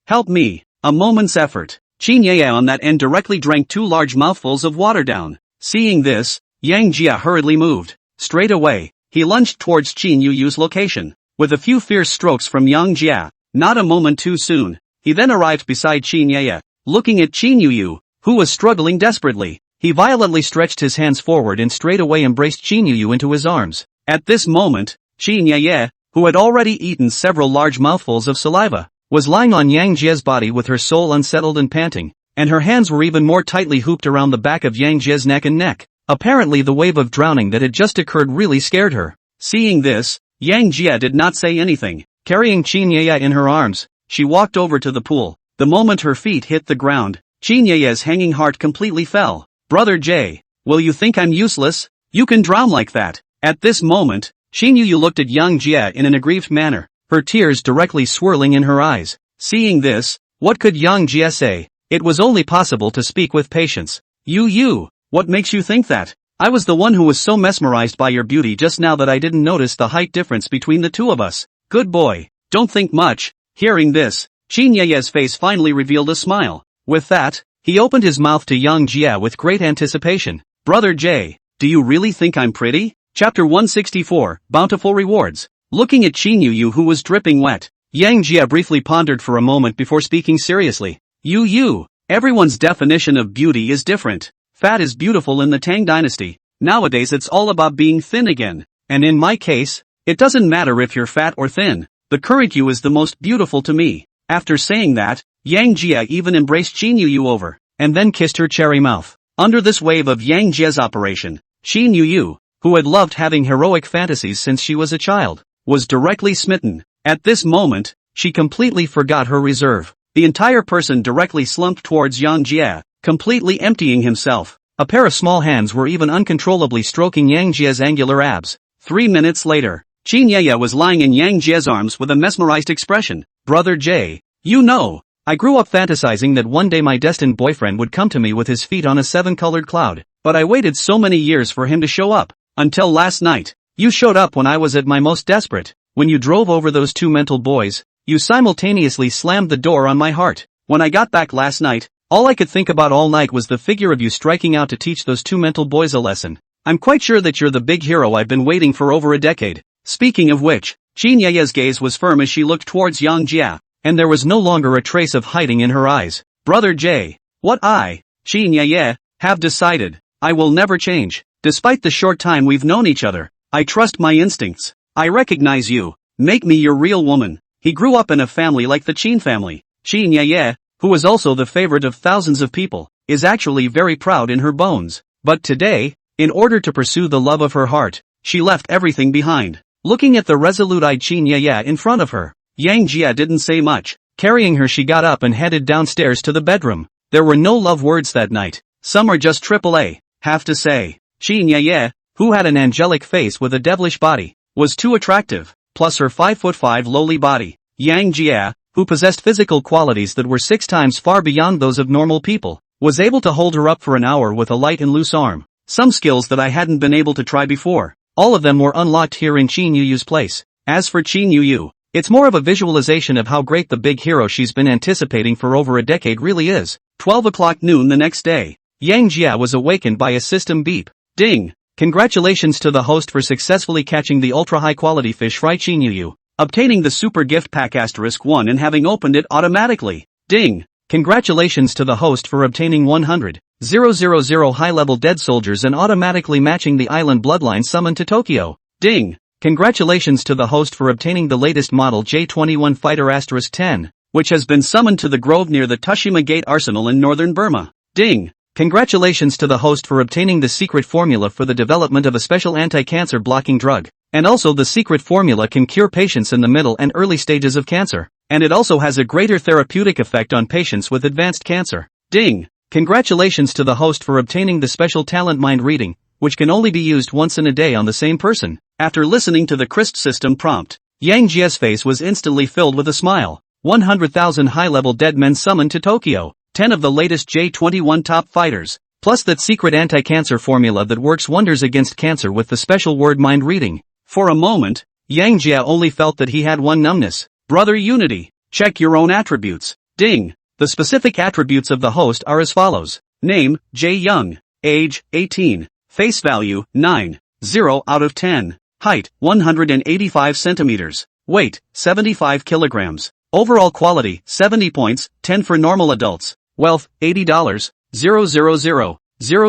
help me. A moment's effort. Qin Yaya on that end directly drank 2 large mouthfuls of water down. Seeing this, Yang Jia hurriedly moved. Straight away, he lunged towards Qin Yu's location. With a few fierce strokes from Yang Jia, not a moment too soon, he then arrived beside Qin Yaya. Looking at Qin Yu, who was struggling desperately, he violently stretched his hands forward and straight away embraced Qin Yu into his arms. At this moment, Qin Yaya, who had already eaten several large mouthfuls of saliva, was lying on Yang Jia's body with her soul unsettled and panting, and her hands were even more tightly hooped around the back of Yang Jia's neck and neck. Apparently the wave of drowning that had just occurred really scared her. Seeing this, Yang Jia did not say anything. Carrying Qin Yaya in her arms, she walked over to the pool. The moment her feet hit the ground, Qin Yaya's hanging heart completely fell. Brother Jay, will you think I'm useless? You can drown like that. At this moment, Qin Yu looked at Yang Jia in an aggrieved manner, her tears directly swirling in her eyes. Seeing this, what could Yang Jia say? It was only possible to speak with patience. You, what makes you think that? I was the one who was so mesmerized by your beauty just now that I didn't notice the height difference between the two of us. Good boy, don't think much. Hearing this, Qin Yaya's face finally revealed a smile. With that, he opened his mouth to Yang Jia with great anticipation. Brother Jay, do you really think I'm pretty? Chapter 164, Bountiful Rewards. Looking at Qin Yu who was dripping wet, Yang Jia briefly pondered for a moment before speaking seriously. You, everyone's definition of beauty is different. Fat is beautiful in the Tang dynasty. Nowadays it's all about being thin again. And in my case, it doesn't matter if you're fat or thin. The current you is the most beautiful to me. After saying that, Yang Jia even embraced Qin Yu over, and then kissed her cherry mouth. Under this wave of Yang Jia's operation, Qin Yu, who had loved having heroic fantasies since she was a child, was directly smitten. At this moment, she completely forgot her reserve. The entire person directly slumped towards Yang Jia, completely emptying himself. A pair of small hands were even uncontrollably stroking Yang Jia's angular abs. 3 minutes later, Qin Yaya was lying in Yang Jia's arms with a mesmerized expression. Brother Jay, you know, I grew up fantasizing that one day my destined boyfriend would come to me with his feet on a 7-colored cloud, but I waited so many years for him to show up. Until last night. You showed up when I was at my most desperate. When you drove over those 2 mental boys, you simultaneously slammed the door on my heart. When I got back last night, all I could think about all night was the figure of you striking out to teach those 2 mental boys a lesson. I'm quite sure that you're the big hero I've been waiting for over a decade. Speaking of which, Qin Yaya's gaze was firm as she looked towards Yang Jia, and there was no longer a trace of hiding in her eyes. Brother Jay, what I, Qin Yaya, have decided, I will never change. Despite the short time we've known each other, I trust my instincts. I recognize you. Make me your real woman. He grew up in a family like the Qin family. Qin Yaya, who was also the favorite of thousands of people, is actually very proud in her bones. But today, in order to pursue the love of her heart, she left everything behind. Looking at the resolute-eyed Qin Ye in front of her, Yang Jia didn't say much. Carrying her, she got up and headed downstairs to the bedroom. There were no love words that night. Some are just AAA, have to say. Qin Ye, who had an angelic face with a devilish body, was too attractive, plus her 5'5" lowly body. Yang Jia, who possessed physical qualities that were 6 times far beyond those of normal people, was able to hold her up for an hour with a light and loose arm. Some skills that I hadn't been able to try before. All of them were unlocked here in Qin Yu's place. As for Qin Yu, it's more of a visualization of how great the big hero she's been anticipating for over a decade really is. 12 o'clock noon the next day. Yang Jia was awakened by a system beep. Ding! Congratulations to the host for successfully catching the ultra-high quality fish fry Qin Yu, obtaining the super gift pack *1 and having opened it automatically. Ding! Congratulations to the host for obtaining 100,000 high-level dead soldiers and automatically matching the island bloodline summoned to Tokyo. Ding! Congratulations to the host for obtaining the latest model J-21 fighter *10, which has been summoned to the grove near the Tushima Gate Arsenal in northern Burma. Ding! Congratulations to the host for obtaining the secret formula for the development of a special anti-cancer blocking drug. And also the secret formula can cure patients in the middle and early stages of cancer. And it also has a greater therapeutic effect on patients with advanced cancer. Ding! Congratulations to the host for obtaining the special talent mind reading, which can only be used once in a day on the same person. After listening to the CRISP system prompt, Yang Jia's face was instantly filled with a smile. 100,000 high-level dead men summoned to Tokyo. 10 of the latest J-21 top fighters, plus that secret anti-cancer formula that works wonders against cancer with the special word mind reading. For a moment, Yang Jia only felt that he had one numbness. Brother Unity, check your own attributes. Ding! The specific attributes of the host are as follows. Name, J. Young. Age, 18. Face value, 9. 0 out of 10. Height, 185 centimeters. Weight, 75 kilograms. Overall quality, 70 points, 10 for normal adults. Wealth, $80, 000, 000, 000,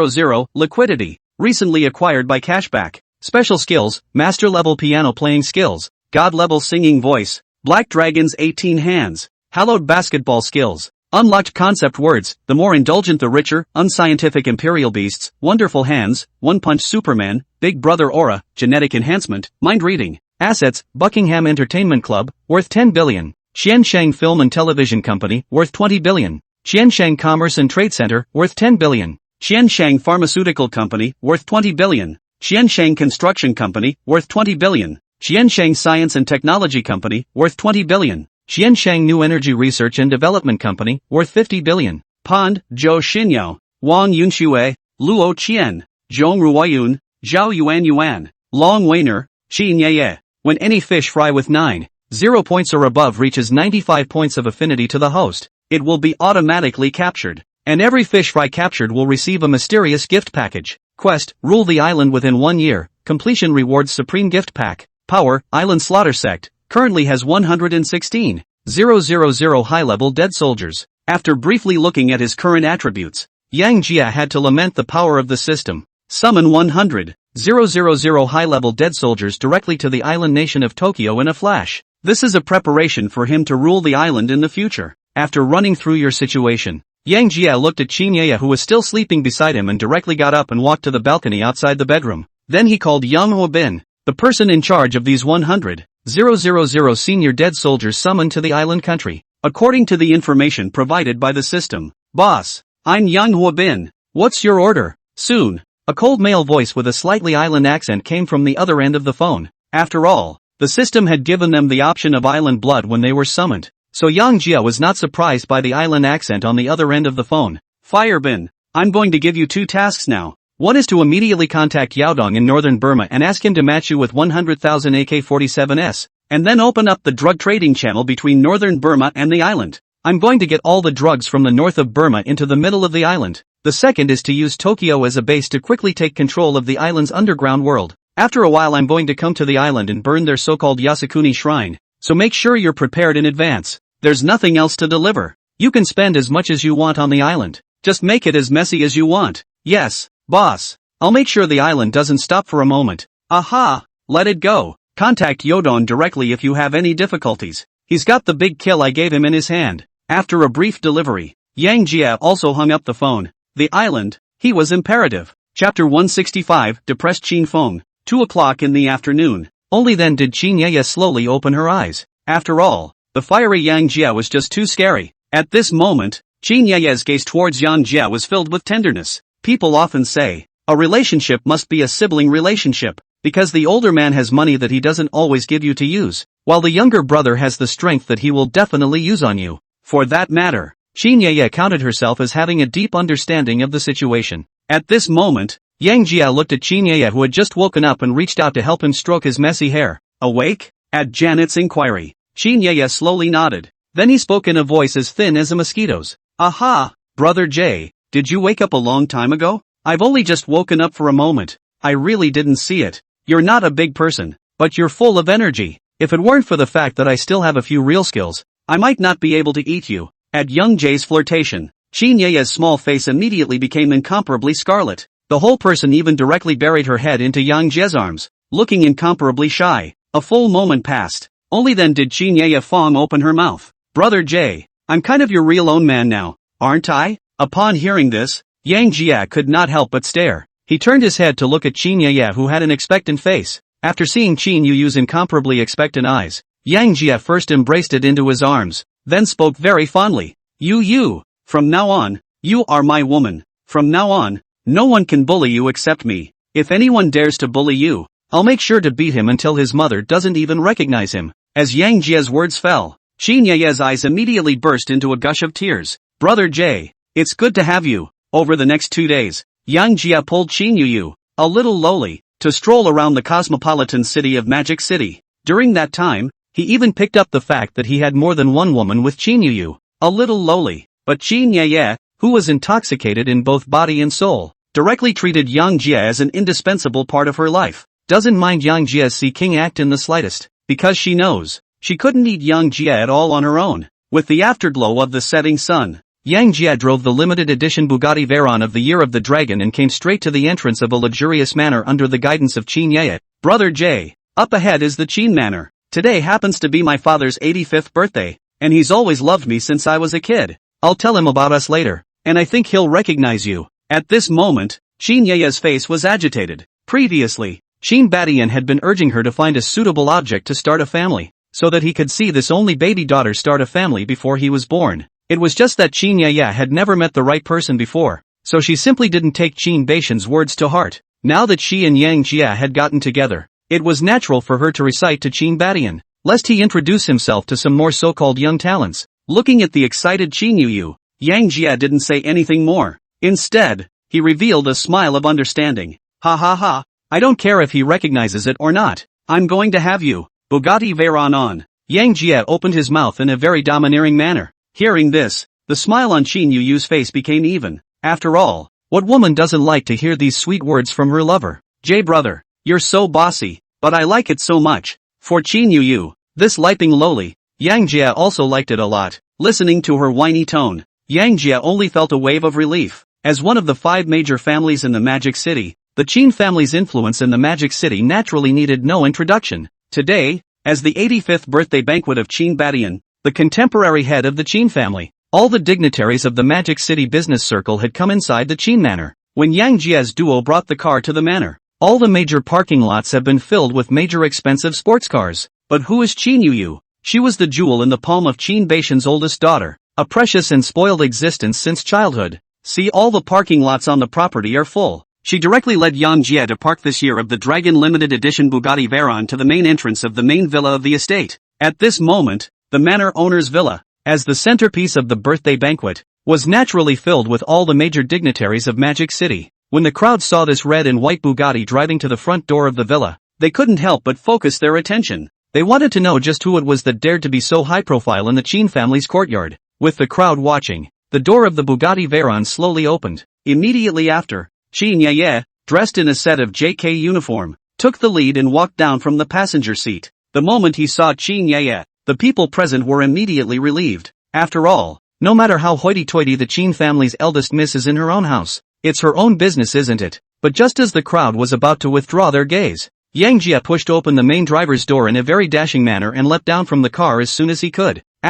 000, liquidity, recently acquired by cashback. Special skills, master level piano playing skills, god level singing voice, black dragons 18 hands, hallowed basketball skills, unlocked concept words, the more indulgent the richer, unscientific imperial beasts, wonderful hands, one punch Superman, big brother aura, genetic enhancement, mind reading, assets, Buckingham Entertainment Club, worth 10 billion. Qianshang Film and Television Company, worth 20 billion. Qianshang Commerce and Trade Center, worth 10 billion. Qianshang Pharmaceutical Company, worth 20 billion. Qianshang Construction Company, worth 20 billion. Qianshang Science and Technology Company, worth 20 billion. Qianshang New Energy Research and Development Company, worth 50 billion. Pond, Zhou Xinyao, Wang Yunxue, Luo Qian, Zhong Ruoyun, Zhao Yuan, Long Weiner, Qin Ye. When any fish fry with 9.0 points or above reaches 95 points of affinity to the host, it will be automatically captured. And every fish fry captured will receive a mysterious gift package. Quest, rule the island within 1 year. Completion rewards supreme gift pack. Power, island slaughter sect, currently has 116,000 high-level dead soldiers. After briefly looking at his current attributes, Yang Jia had to lament the power of the system. Summon 100,000 high-level dead soldiers directly to the island nation of Tokyo in a flash. This is a preparation for him to rule the island in the future. After running through your situation, Yang Jia looked at Qin Ye who was still sleeping beside him and directly got up and walked to the balcony outside the bedroom. Then he called Yang Huobin, the person in charge of these 100,000 senior dead soldiers summoned to the island country. According to the information provided by the system, Boss, I'm Yang Huobin. What's your order? Soon. A cold male voice with a slightly island accent came from the other end of the phone. After all, the system had given them the option of island blood when they were summoned. So Yang Jia was not surprised by the island accent on the other end of the phone. Firebin, I'm going to give you 2 tasks now. One is to immediately contact Yaodong in northern Burma and ask him to match you with 100,000 AK-47s, and then open up the drug trading channel between northern Burma and the island. I'm going to get all the drugs from the north of Burma into the middle of the island. The second is to use Tokyo as a base to quickly take control of the island's underground world. After a while I'm going to come to the island and burn their so-called Yasukuni shrine, so make sure you're prepared in advance. There's nothing else to deliver. You can spend as much as you want on the island. Just make it as messy as you want. Yes, boss. I'll make sure the island doesn't stop for a moment. Aha! Let it go. Contact Yodon directly if you have any difficulties. He's got the big kill I gave him in his hand. After a brief delivery, Yang Jia also hung up the phone. The island, he was imperative. Chapter 165, Depressed Qin Feng. 2 o'clock in the afternoon. Only then did Qin Yeye slowly open her eyes. After all, the fiery Yang Jia was just too scary. At this moment, Qin Yeye's gaze towards Yang Jia was filled with tenderness. People often say, a relationship must be a sibling relationship, because the older man has money that he doesn't always give you to use, while the younger brother has the strength that he will definitely use on you. For that matter, Qin Yeye counted herself as having a deep understanding of the situation. At this moment, Yang Jia looked at Qin Yeye, who had just woken up, and reached out to help him stroke his messy hair. Awake? At Janet's inquiry, Qin Yeye slowly nodded. Then he spoke in a voice as thin as a mosquito's. Aha, Brother Jay, did you wake up a long time ago? I've only just woken up for a moment. I really didn't see it. You're not a big person, but you're full of energy. If it weren't for the fact that I still have a few real skills, I might not be able to eat you. At Young Jay's flirtation, Qin Yeye's small face immediately became incomparably scarlet. The whole person even directly buried her head into Yang Jie's arms, looking incomparably shy. A full moment passed. Only then did Qin Yeye Fong open her mouth. Brother Jay, I'm kind of your real own man now, aren't I? Upon hearing this, Yang Jia could not help but stare. He turned his head to look at Qin Yeye, who had an expectant face. After seeing Qin Yu's incomparably expectant eyes, Yang Jia first embraced it into his arms, then spoke very fondly. You, from now on, you are my woman. From now on, no one can bully you except me. If anyone dares to bully you, I'll make sure to beat him until his mother doesn't even recognize him. As Yang Jia's words fell, Qin Yeye's eyes immediately burst into a gush of tears. Brother Jay, it's good to have you. Over the next 2 days, Yang Jia pulled Qin Yu, a little lowly, to stroll around the cosmopolitan city of Magic City. During that time, he even picked up the fact that he had more than one woman with Qin Yu, a little lowly. But Qin Yeye, who was intoxicated in both body and soul, directly treated Yang Jia as an indispensable part of her life. Doesn't mind Yang Jia's seeking act in the slightest, because she knows she couldn't need Yang Jia at all on her own. With the afterglow of the setting sun, Yang Jia drove the limited edition Bugatti Veyron of the Year of the Dragon and came straight to the entrance of a luxurious manor under the guidance of Qin Yeye. Brother Jay, up ahead is the Qin Manor. Today happens to be my father's 85th birthday, and he's always loved me since I was a kid. I'll tell him about us later, and I think he'll recognize you. At this moment, Qin Yeye's face was agitated. Previously, Qin Badian had been urging her to find a suitable object to start a family, so that he could see this only baby daughter start a family before he was born. It was just that Qin Yeye had never met the right person before, so she simply didn't take Qin Baishan's words to heart. Now that she and Yang Jia had gotten together, it was natural for her to recite to Qin Badian, lest he introduce himself to some more so-called young talents. Looking at the excited Qin Yu, Yang Jia didn't say anything more. Instead, he revealed a smile of understanding. Ha ha ha, I don't care if he recognizes it or not. I'm going to have you. Bugatti Veyron on. Yang Jia opened his mouth in a very domineering manner. Hearing this, the smile on Qin Yu's face became even. After all, what woman doesn't like to hear these sweet words from her lover? Jay brother, you're so bossy, but I like it so much. For Qin Yu, this lipping lowly, Yang Jia also liked it a lot. Listening to her whiny tone, Yang Jia only felt a wave of relief. As one of the 5 major families in the Magic City, the Qin family's influence in the Magic City naturally needed no introduction. Today, as the 85th birthday banquet of Qin Badian, the contemporary head of the Qin family, all the dignitaries of the Magic City business circle had come inside the Qin Manor. When Yang Jia's duo brought the car to the manor, all the major parking lots have been filled with major expensive sports cars. But who is Qin Yu? She was the jewel in the palm of Qin Baishan's oldest daughter, a precious and spoiled existence since childhood. See, all the parking lots on the property are full. She directly led Yang Jia to park this Year of the Dragon limited edition Bugatti Veyron to the main entrance of the main villa of the estate. At this moment, the manor owner's villa, as the centerpiece of the birthday banquet, was naturally filled with all the major dignitaries of Magic City. When the crowd saw this red and white Bugatti driving to the front door of the villa, they couldn't help but focus their attention. They wanted to know just who it was that dared to be so high profile in the Qin family's courtyard. With the crowd watching, the door of the Bugatti Veyron slowly opened. Immediately after, Qin Yeye, dressed in a set of JK uniform, took the lead and walked down from the passenger seat. The moment he saw Qin Yeye, the people present were immediately relieved. After all, no matter how hoity-toity the Qin family's eldest miss is in her own house, it's her own business, isn't it? But just as the crowd was about to withdraw their gaze, Yang Jia pushed open the main driver's door in a very dashing manner and leapt down from the car as soon as he could. ********.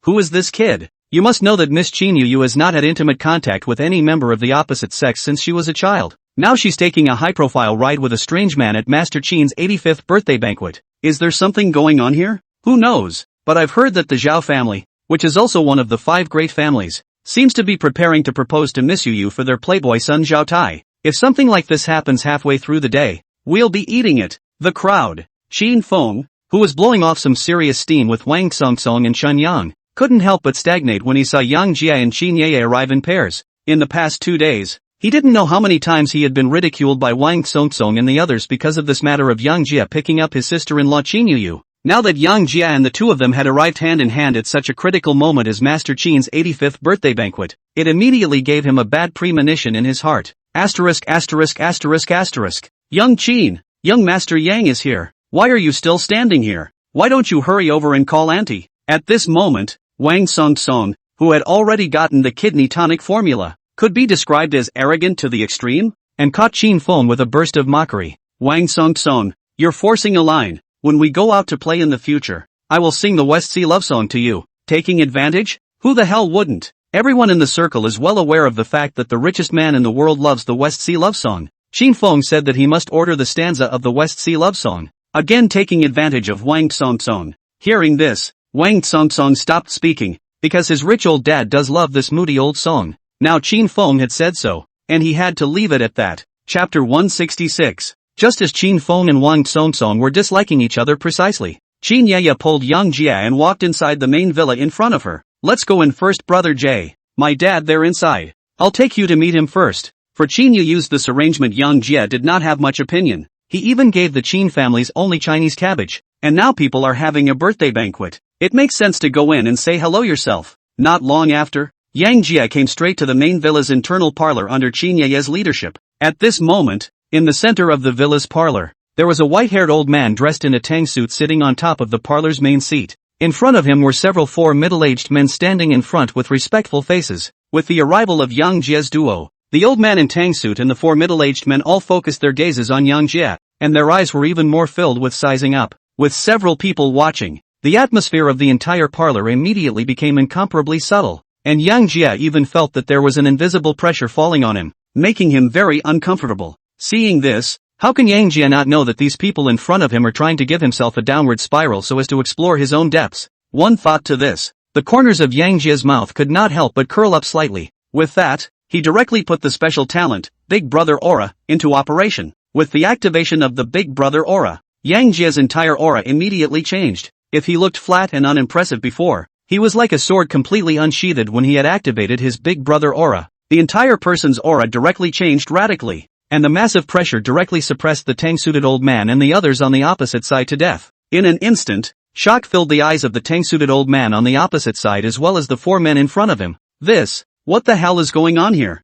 Who is this kid? You must know that Miss Qin Yu has not had intimate contact with any member of the opposite sex since she was a child. Now she's taking a high-profile ride with a strange man at Master Qin's 85th birthday banquet. Is there something going on here? Who knows? But I've heard that the Zhao family, which is also one of the 5 great families, seems to be preparing to propose to Miss Yu for their playboy son Zhao Tai. If something like this happens halfway through the day, we'll be eating it. The crowd. Qin Feng, who was blowing off some serious steam with Wang Songsong and Chen Yang, couldn't help but stagnate when he saw Yang Jia and Qin Yeye arrive in pairs. In the past 2 days, he didn't know how many times he had been ridiculed by Wang Songsong and the others because of this matter of Yang Jia picking up his sister-in-law Qin Yu. Now that Yang Jia and the two of them had arrived hand in hand at such a critical moment as Master Qin's 85th birthday banquet, it immediately gave him a bad premonition in his heart. Young Qin, young Master Yang is here. Why are you still standing here? Why don't you hurry over and call auntie? At this moment, Wang Songsong, who had already gotten the kidney tonic formula, could be described as arrogant to the extreme, and caught Qin Feng with a burst of mockery. Wang Songsong, you're forcing a line. When we go out to play in the future, I will sing the West Sea love song to you. Taking advantage? Who the hell wouldn't? Everyone in the circle is well aware of the fact that the richest man in the world loves the West Sea love song. Qin Feng said that he must order the stanza of the West Sea love song, again taking advantage of Wang Songsong. Hearing this, Wang Songsong stopped speaking, because his rich old dad does love this moody old song. Now Qin Feng had said so, and he had to leave it at that. Chapter 166. Just as Qin Feng and Wang Songsong were disliking each other precisely, Qin Yeye pulled Yang Jia and walked inside the main villa in front of her. Let's go in first, brother Jay. My dad there inside. I'll take you to meet him first. For Qin Yu's this arrangement Yang Jia did not have much opinion. He even gave the Qin family's only Chinese cabbage, and now people are having a birthday banquet. It makes sense to go in and say hello yourself. Not long after, Yang Jia came straight to the main villa's internal parlor under Qin Yeye's leadership. At this moment, in the center of the villa's parlor, there was a white-haired old man dressed in a tang suit sitting on top of the parlor's main seat. In front of him were several 4 middle-aged men standing in front with respectful faces. With the arrival of Yang Jia's duo, the old man in tang suit and the 4 middle-aged men all focused their gazes on Yang Jia, and their eyes were even more filled with sizing up. With several people watching, the atmosphere of the entire parlor immediately became incomparably subtle, and Yang Jia even felt that there was an invisible pressure falling on him, making him very uncomfortable. Seeing this, how can Yang Jia not know that these people in front of him are trying to give himself a downward spiral so as to explore his own depths? One thought to this, the corners of Yang Jia's mouth could not help but curl up slightly. With that, he directly put the special talent, Big Brother Aura, into operation. With the activation of the Big Brother Aura, Yang Jia's entire aura immediately changed. If he looked flat and unimpressive before, he was like a sword completely unsheathed when he had activated his Big Brother Aura. The entire person's aura directly changed radically, and the massive pressure directly suppressed the tang-suited old man and the others on the opposite side to death. In an instant, shock filled the eyes of the tang-suited old man on the opposite side as well as the 4 men in front of him. What the hell is going on here?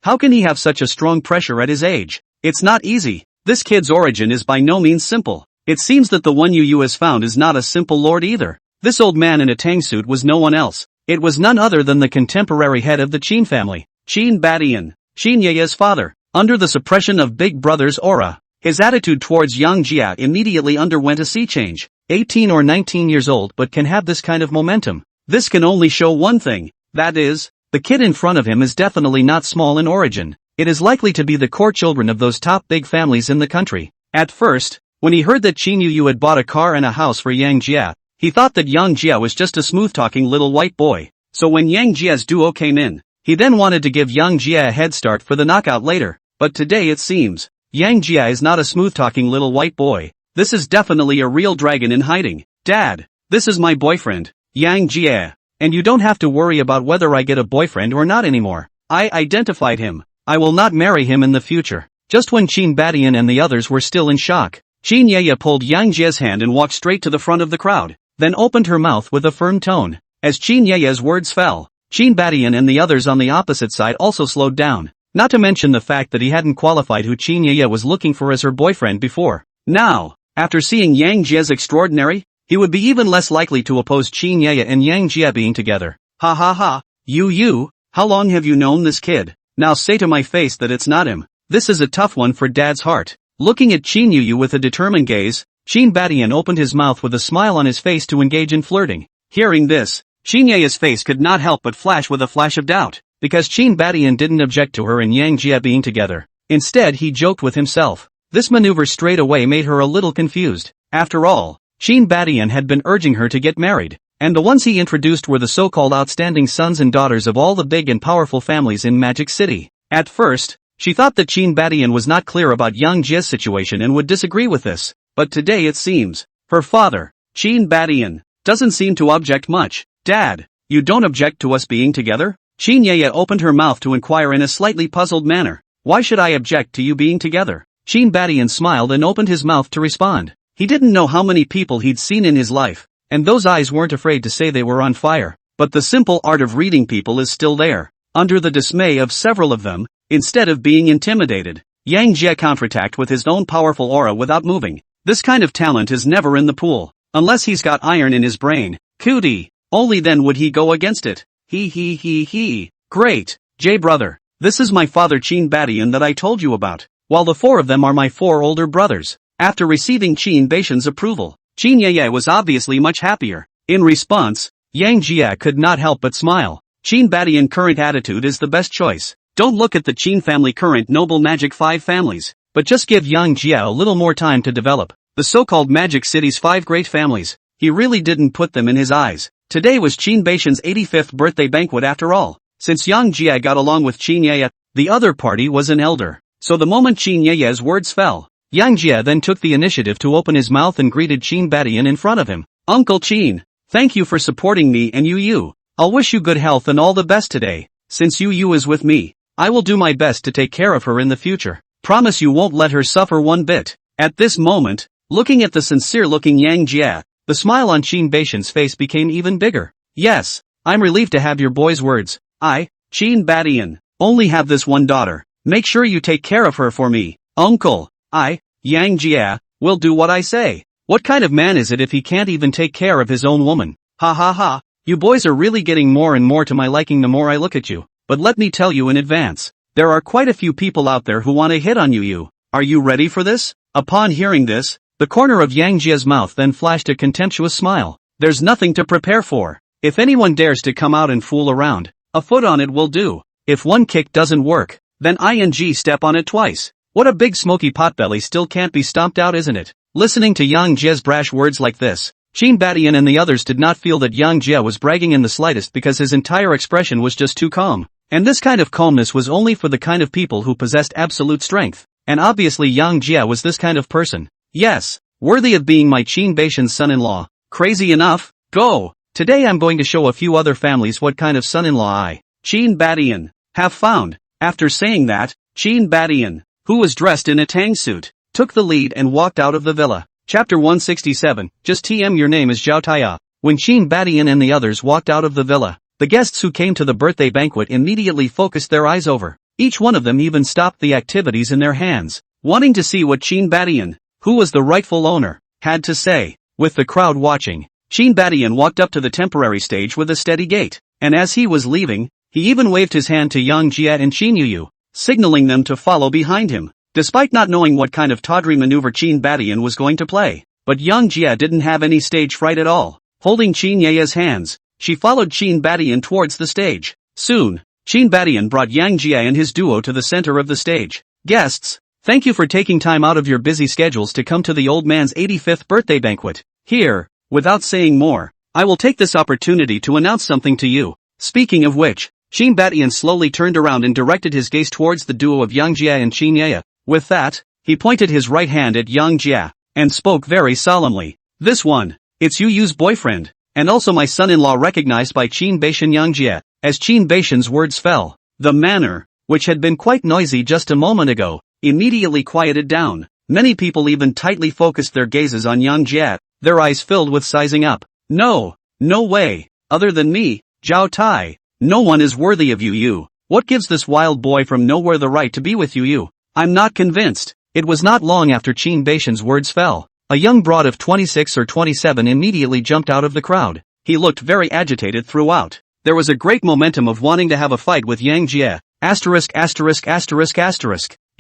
How can he have such a strong pressure at his age? It's not easy. This kid's origin is by no means simple. It seems that the one Yu has found is not a simple lord either. This old man in a tang suit was no one else. It was none other than the contemporary head of the Qin family, Qin Badian, Qin Yeye's father. Under the suppression of Big Brother's aura, his attitude towards Yang Jia immediately underwent a sea change. 18 or 19 years old but can have this kind of momentum. This can only show one thing, that is, the kid in front of him is definitely not small in origin. It is likely to be the core children of those top big families in the country. At first, when he heard that Qin Yu had bought a car and a house for Yang Jia, he thought that Yang Jia was just a smooth-talking little white boy. So when Yang Jia's duo came in, he then wanted to give Yang Jia a head start for the knockout later. But today it seems, Yang Jia is not a smooth-talking little white boy. This is definitely a real dragon in hiding. Dad, this is my boyfriend, Yang Jia. And you don't have to worry about whether I get a boyfriend or not anymore. I identified him. I will not marry him in the future. Just when Qin Badian and the others were still in shock, Qin Yeye pulled Yang Jia's hand and walked straight to the front of the crowd, then opened her mouth with a firm tone. As Qin Yeye's words fell, Qin Badian and the others on the opposite side also slowed down. Not to mention the fact that he hadn't qualified who Qin Yeye was looking for as her boyfriend before. Now, after seeing Yang Jia's extraordinary, he would be even less likely to oppose Qin Yeye and Yang Jia being together. Ha ha ha, you, how long have you known this kid? Now say to my face that it's not him. This is a tough one for Dad's heart. Looking at Qin Yu with a determined gaze, Qin Badian opened his mouth with a smile on his face to engage in flirting. Hearing this, Qin Ye's face could not help but flash with a flash of doubt, because Qin Badian didn't object to her and Yang Jie being together. Instead he joked with himself. This maneuver straight away made her a little confused. After all, Qin Badian had been urging her to get married, and the ones he introduced were the so-called outstanding sons and daughters of all the big and powerful families in Magic City. At first, she thought that Qin Badian was not clear about Yang Jie's situation and would disagree with this, but today it seems, her father, Qin Badian, doesn't seem to object much. Dad, you don't object to us being together? Qin Ye opened her mouth to inquire in a slightly puzzled manner. Why should I object to you being together? Qin Badian smiled and opened his mouth to respond. He didn't know how many people he'd seen in his life, and those eyes weren't afraid to say they were on fire. But the simple art of reading people is still there. Under the dismay of several of them, instead of being intimidated, Yang Jie counterattacked with his own powerful aura without moving. This kind of talent is never in the pool, unless he's got iron in his brain. Cootie, only then would he go against it. He. Great, Jay brother. This is my father Qin Badian that I told you about, while the four of them are my four older brothers. After receiving Qin Baishan's approval, Qin Ye was obviously much happier. In response, Yang Jie could not help but smile. Qin Badian current attitude is the best choice. Don't look at the Qin family current noble magic 5 families, but just give Yang Jie a little more time to develop. The so-called Magic City's 5 great families, he really didn't put them in his eyes. Today was Qin Baishan's 85th birthday banquet after all. Since Yang Jie got along with Qin Ye, the other party was an elder. So the moment Qin Ye's words fell, Yang Jie then took the initiative to open his mouth and greeted Qin Badian in front of him. Uncle Qin, thank you for supporting me and Yu. I'll wish you good health and all the best today. Since Yu is with me, I will do my best to take care of her in the future. Promise you won't let her suffer one bit. At this moment, looking at the sincere-looking Yang Jie, the smile on Qin Baishan's face became even bigger. Yes, I'm relieved to have your boy's words. I, Qin Badian, only have this one daughter. Make sure you take care of her for me. Uncle, I, Yang Jie, will do what I say. What kind of man is it if he can't even take care of his own woman? Ha ha ha, you boys are really getting more and more to my liking the more I look at you. But let me tell you in advance, there are quite a few people out there who want to hit on you. Are you ready for this? Upon hearing this, the corner of Yang Jie's mouth then flashed a contemptuous smile. There's nothing to prepare for. If anyone dares to come out and fool around, a foot on it will do. If one kick doesn't work, then ing step on it twice. What a big smoky potbelly still can't be stomped out, isn't it? Listening to Yang Jie's brash words like this, Qin Badian and the others did not feel that Yang Jie was bragging in the slightest because his entire expression was just too calm. And this kind of calmness was only for the kind of people who possessed absolute strength. And obviously Yang Jie was this kind of person. Yes, worthy of being my Qin Baishan's son-in-law. Crazy enough? Go! Today I'm going to show a few other families what kind of son-in-law I, Qin Badian, have found. After saying that, Qin Badian, who was dressed in a tang suit, took the lead and walked out of the villa. Chapter 167, Just TM your name is Zhao Taya. When Qin Badian and the others walked out of the villa, the guests who came to the birthday banquet immediately focused their eyes over. Each one of them even stopped the activities in their hands, wanting to see what Qin Badian, who was the rightful owner, had to say. With the crowd watching, Qin Badian walked up to the temporary stage with a steady gait, and as he was leaving, he even waved his hand to Yang Jie and Qin Yu, signaling them to follow behind him. Despite not knowing what kind of tawdry maneuver Qin Badian was going to play, but Yang Jie didn't have any stage fright at all. Holding Qin Ye's hands, she followed Qin Badian towards the stage. Soon, Qin Badian brought Yang Jie and his duo to the center of the stage. Guests, thank you for taking time out of your busy schedules to come to the old man's 85th birthday banquet. Here, without saying more, I will take this opportunity to announce something to you. Speaking of which, Qin Badian slowly turned around and directed his gaze towards the duo of Yang Jie and Qin Ye. With that, he pointed his right hand at Yang Jie, and spoke very solemnly. This one, it's Yu's boyfriend, and also my son-in-law recognized by Qin Baishan Yang Jie. As Qin Baishan's words fell, the manor, which had been quite noisy just a moment ago, immediately quieted down. Many people even tightly focused their gazes on Yang Jie, their eyes filled with sizing up. No way, other than me, Zhao Tai. No one is worthy of Yu. What gives this wild boy from nowhere the right to be with Yu? I'm not convinced. It was not long after Qin Baishan's words fell. A young broad of 26 or 27 immediately jumped out of the crowd. He looked very agitated throughout. There was a great momentum of wanting to have a fight with Yang Jie.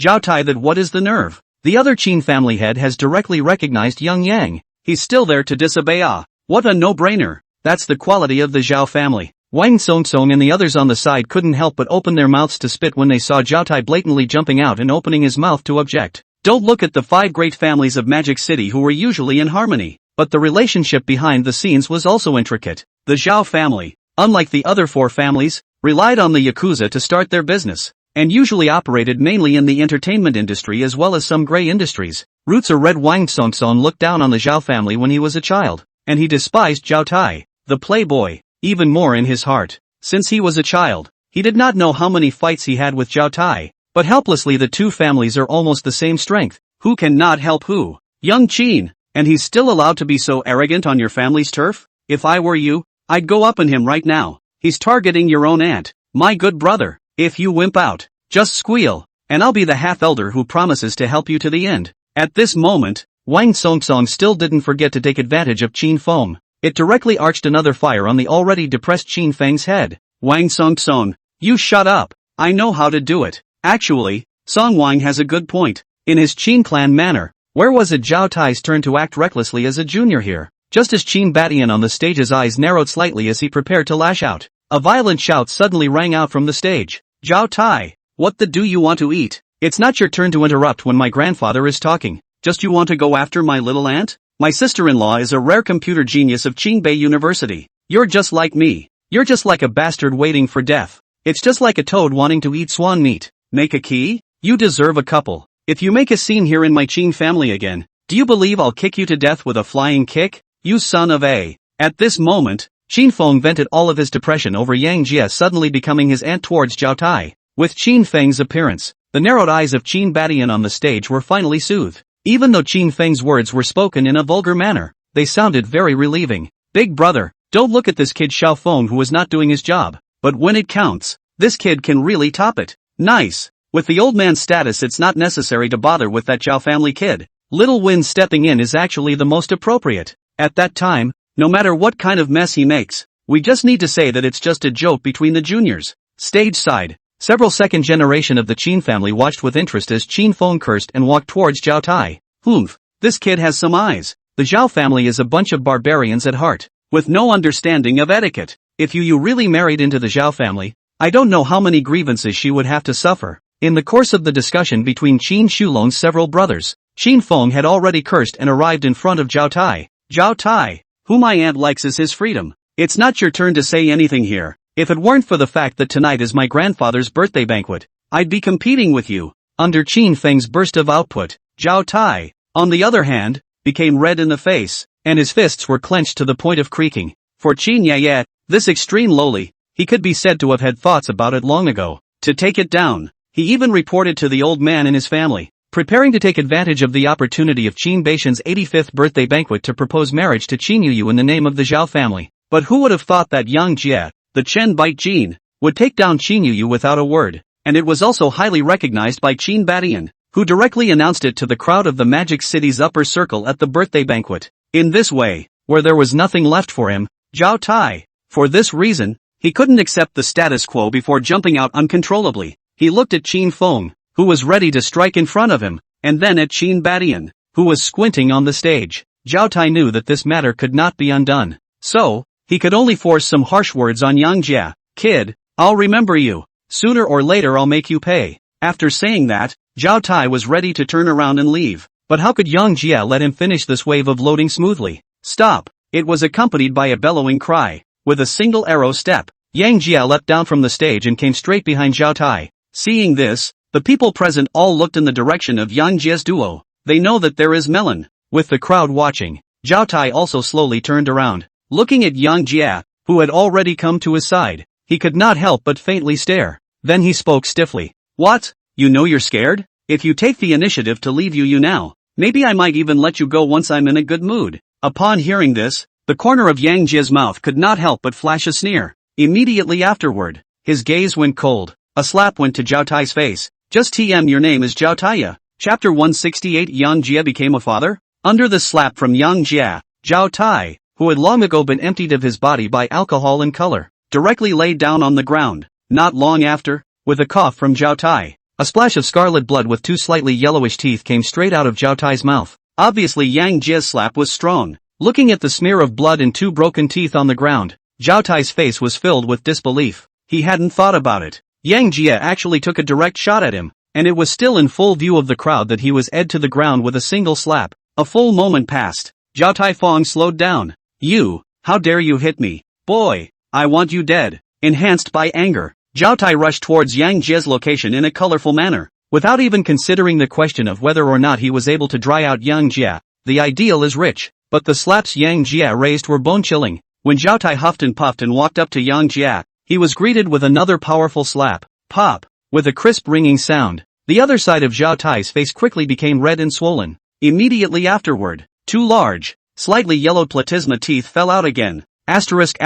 Zhao Tai, that what is the nerve? The other Qin family head has directly recognized young Yang. He's still there to disobey. What a no-brainer. That's the quality of the Zhao family. Wang Songsong and the others on the side couldn't help but open their mouths to spit when they saw Zhao Tai blatantly jumping out and opening his mouth to object. Don't look at the 5 great families of Magic City who were usually in harmony, but the relationship behind the scenes was also intricate. The Zhao family, unlike the other 4 families, relied on the Yakuza to start their business, and usually operated mainly in the entertainment industry as well as some gray industries. Roots or Red Wang Songsong looked down on the Zhao family when he was a child, and he despised Zhao Tai, the playboy, even more in his heart. Since he was a child, he did not know how many fights he had with Zhao Tai, but helplessly the 2 families are almost the same strength. Who can not help who? Young Qin, and he's still allowed to be so arrogant on your family's turf? If I were you, I'd go up on him right now. He's targeting your own aunt, my good brother. If you wimp out, just squeal, and I'll be the half-elder who promises to help you to the end. At this moment, Wang Songsong still didn't forget to take advantage of Qin Feng. It directly arched another fire on the already depressed Qin Feng's head. Wang Songsong, you shut up. I know how to do it. Actually, Song Wang has a good point. In his Qin clan manner, where was it Zhao Tai's turn to act recklessly as a junior here? Just as Qin Batian on the stage's eyes narrowed slightly as he prepared to lash out, a violent shout suddenly rang out from the stage. Zhao Tai, what the do you want to eat? It's not your turn to interrupt when my grandfather is talking. Just you want to go after my little aunt? My sister-in-law is a rare computer genius of Qingbei University. You're just like me. You're just like a bastard waiting for death. It's just like a toad wanting to eat swan meat. Make a key? You deserve a couple. If you make a scene here in my Qin family again, do you believe I'll kick you to death with a flying kick? You son of a. At this moment, Qin Feng vented all of his depression over Yang Jie suddenly becoming his aunt towards Zhao Tai. With Qin Feng's appearance, the narrowed eyes of Qin Batian on the stage were finally soothed. Even though Qin Feng's words were spoken in a vulgar manner, they sounded very relieving. Big brother, don't look at this kid Xiao Feng who is not doing his job, but when it counts, this kid can really top it. Nice. With the old man's status it's not necessary to bother with that Zhao family kid. Little Win stepping in is actually the most appropriate. At that time, no matter what kind of mess he makes, we just need to say that it's just a joke between the juniors. Stage side. Several second generation of the Qin family watched with interest as Qin Feng cursed and walked towards Zhao Tai. Humph, this kid has some eyes. The Zhao family is a bunch of barbarians at heart, with no understanding of etiquette. If you really married into the Zhao family, I don't know how many grievances she would have to suffer. In the course of the discussion between Qin Shulong's several brothers, Qin Feng had already cursed and arrived in front of Zhao Tai. Zhao Tai, who my aunt likes is his freedom. It's not your turn to say anything here. If it weren't for the fact that tonight is my grandfather's birthday banquet, I'd be competing with you. Under Qin Feng's burst of output, Zhao Tai, on the other hand, became red in the face, and his fists were clenched to the point of creaking. For Qin Yaya, this extreme lowly, he could be said to have had thoughts about it long ago. To take it down, he even reported to the old man and his family, preparing to take advantage of the opportunity of Qin Baishan's 85th birthday banquet to propose marriage to Qin Yuyu in the name of the Zhao family. But who would have thought that Yang Jie, the Chen Bite Jin, would take down Qin Yuyu without a word, and it was also highly recognized by Qin Batian, who directly announced it to the crowd of the Magic City's upper circle at the birthday banquet. In this way, where there was nothing left for him, Zhao Tai, for this reason, he couldn't accept the status quo before jumping out uncontrollably. He looked at Qin Feng, who was ready to strike in front of him, and then at Qin Batian, who was squinting on the stage. Zhao Tai knew that this matter could not be undone. So, he could only force some harsh words on Yang Jie. Kid, I'll remember you. Sooner or later I'll make you pay. After saying that, Zhao Tai was ready to turn around and leave. But how could Yang Jie let him finish this wave of loading smoothly? Stop! It was accompanied by a bellowing cry. With a single arrow step, Yang Jie leapt down from the stage and came straight behind Zhao Tai. Seeing this, the people present all looked in the direction of Yang Jie's duo. They know that there is melon. With the crowd watching, Zhao Tai also slowly turned around. Looking at Yang Jie, who had already come to his side, he could not help but faintly stare. Then he spoke stiffly. What? You know you're scared? If you take the initiative to leave you now, maybe I might even let you go once I'm in a good mood. Upon hearing this, the corner of Yang Jie's mouth could not help but flash a sneer. Immediately afterward, his gaze went cold. A slap went to Zhao Tai's face. Just TM, your name is Zhao Taiya. Chapter 168. Yang Jie became a father? Under the slap from Yang Jie, Zhao Tai, who had long ago been emptied of his body by alcohol and color, directly lay down on the ground. Not long after, with a cough from Zhao Tai, a splash of scarlet blood with two slightly yellowish teeth came straight out of Zhao Tai's mouth. Obviously Yang Jie's slap was strong. Looking at the smear of blood and 2 broken teeth on the ground, Zhao Tai's face was filled with disbelief. He hadn't thought about it. Yang Jie actually took a direct shot at him, and it was still in full view of the crowd that he was ed to the ground with a single slap. A full moment passed. Zhao Tai Fong slowed down. You, how dare you hit me? Boy, I want you dead. Enhanced by anger, Zhao Tai rushed towards Yang Jie's location in a colorful manner, without even considering the question of whether or not he was able to dry out Yang Jie. The ideal is rich, but the slaps Yang Jie raised were bone-chilling. When Zhao Tai huffed and puffed and walked up to Yang Jie, he was greeted with another powerful slap. Pop! With a crisp ringing sound, the other side of Zhao Tai's face quickly became red and swollen. Immediately afterward, 2 large, slightly yellowed platysma teeth fell out again. Asterisk.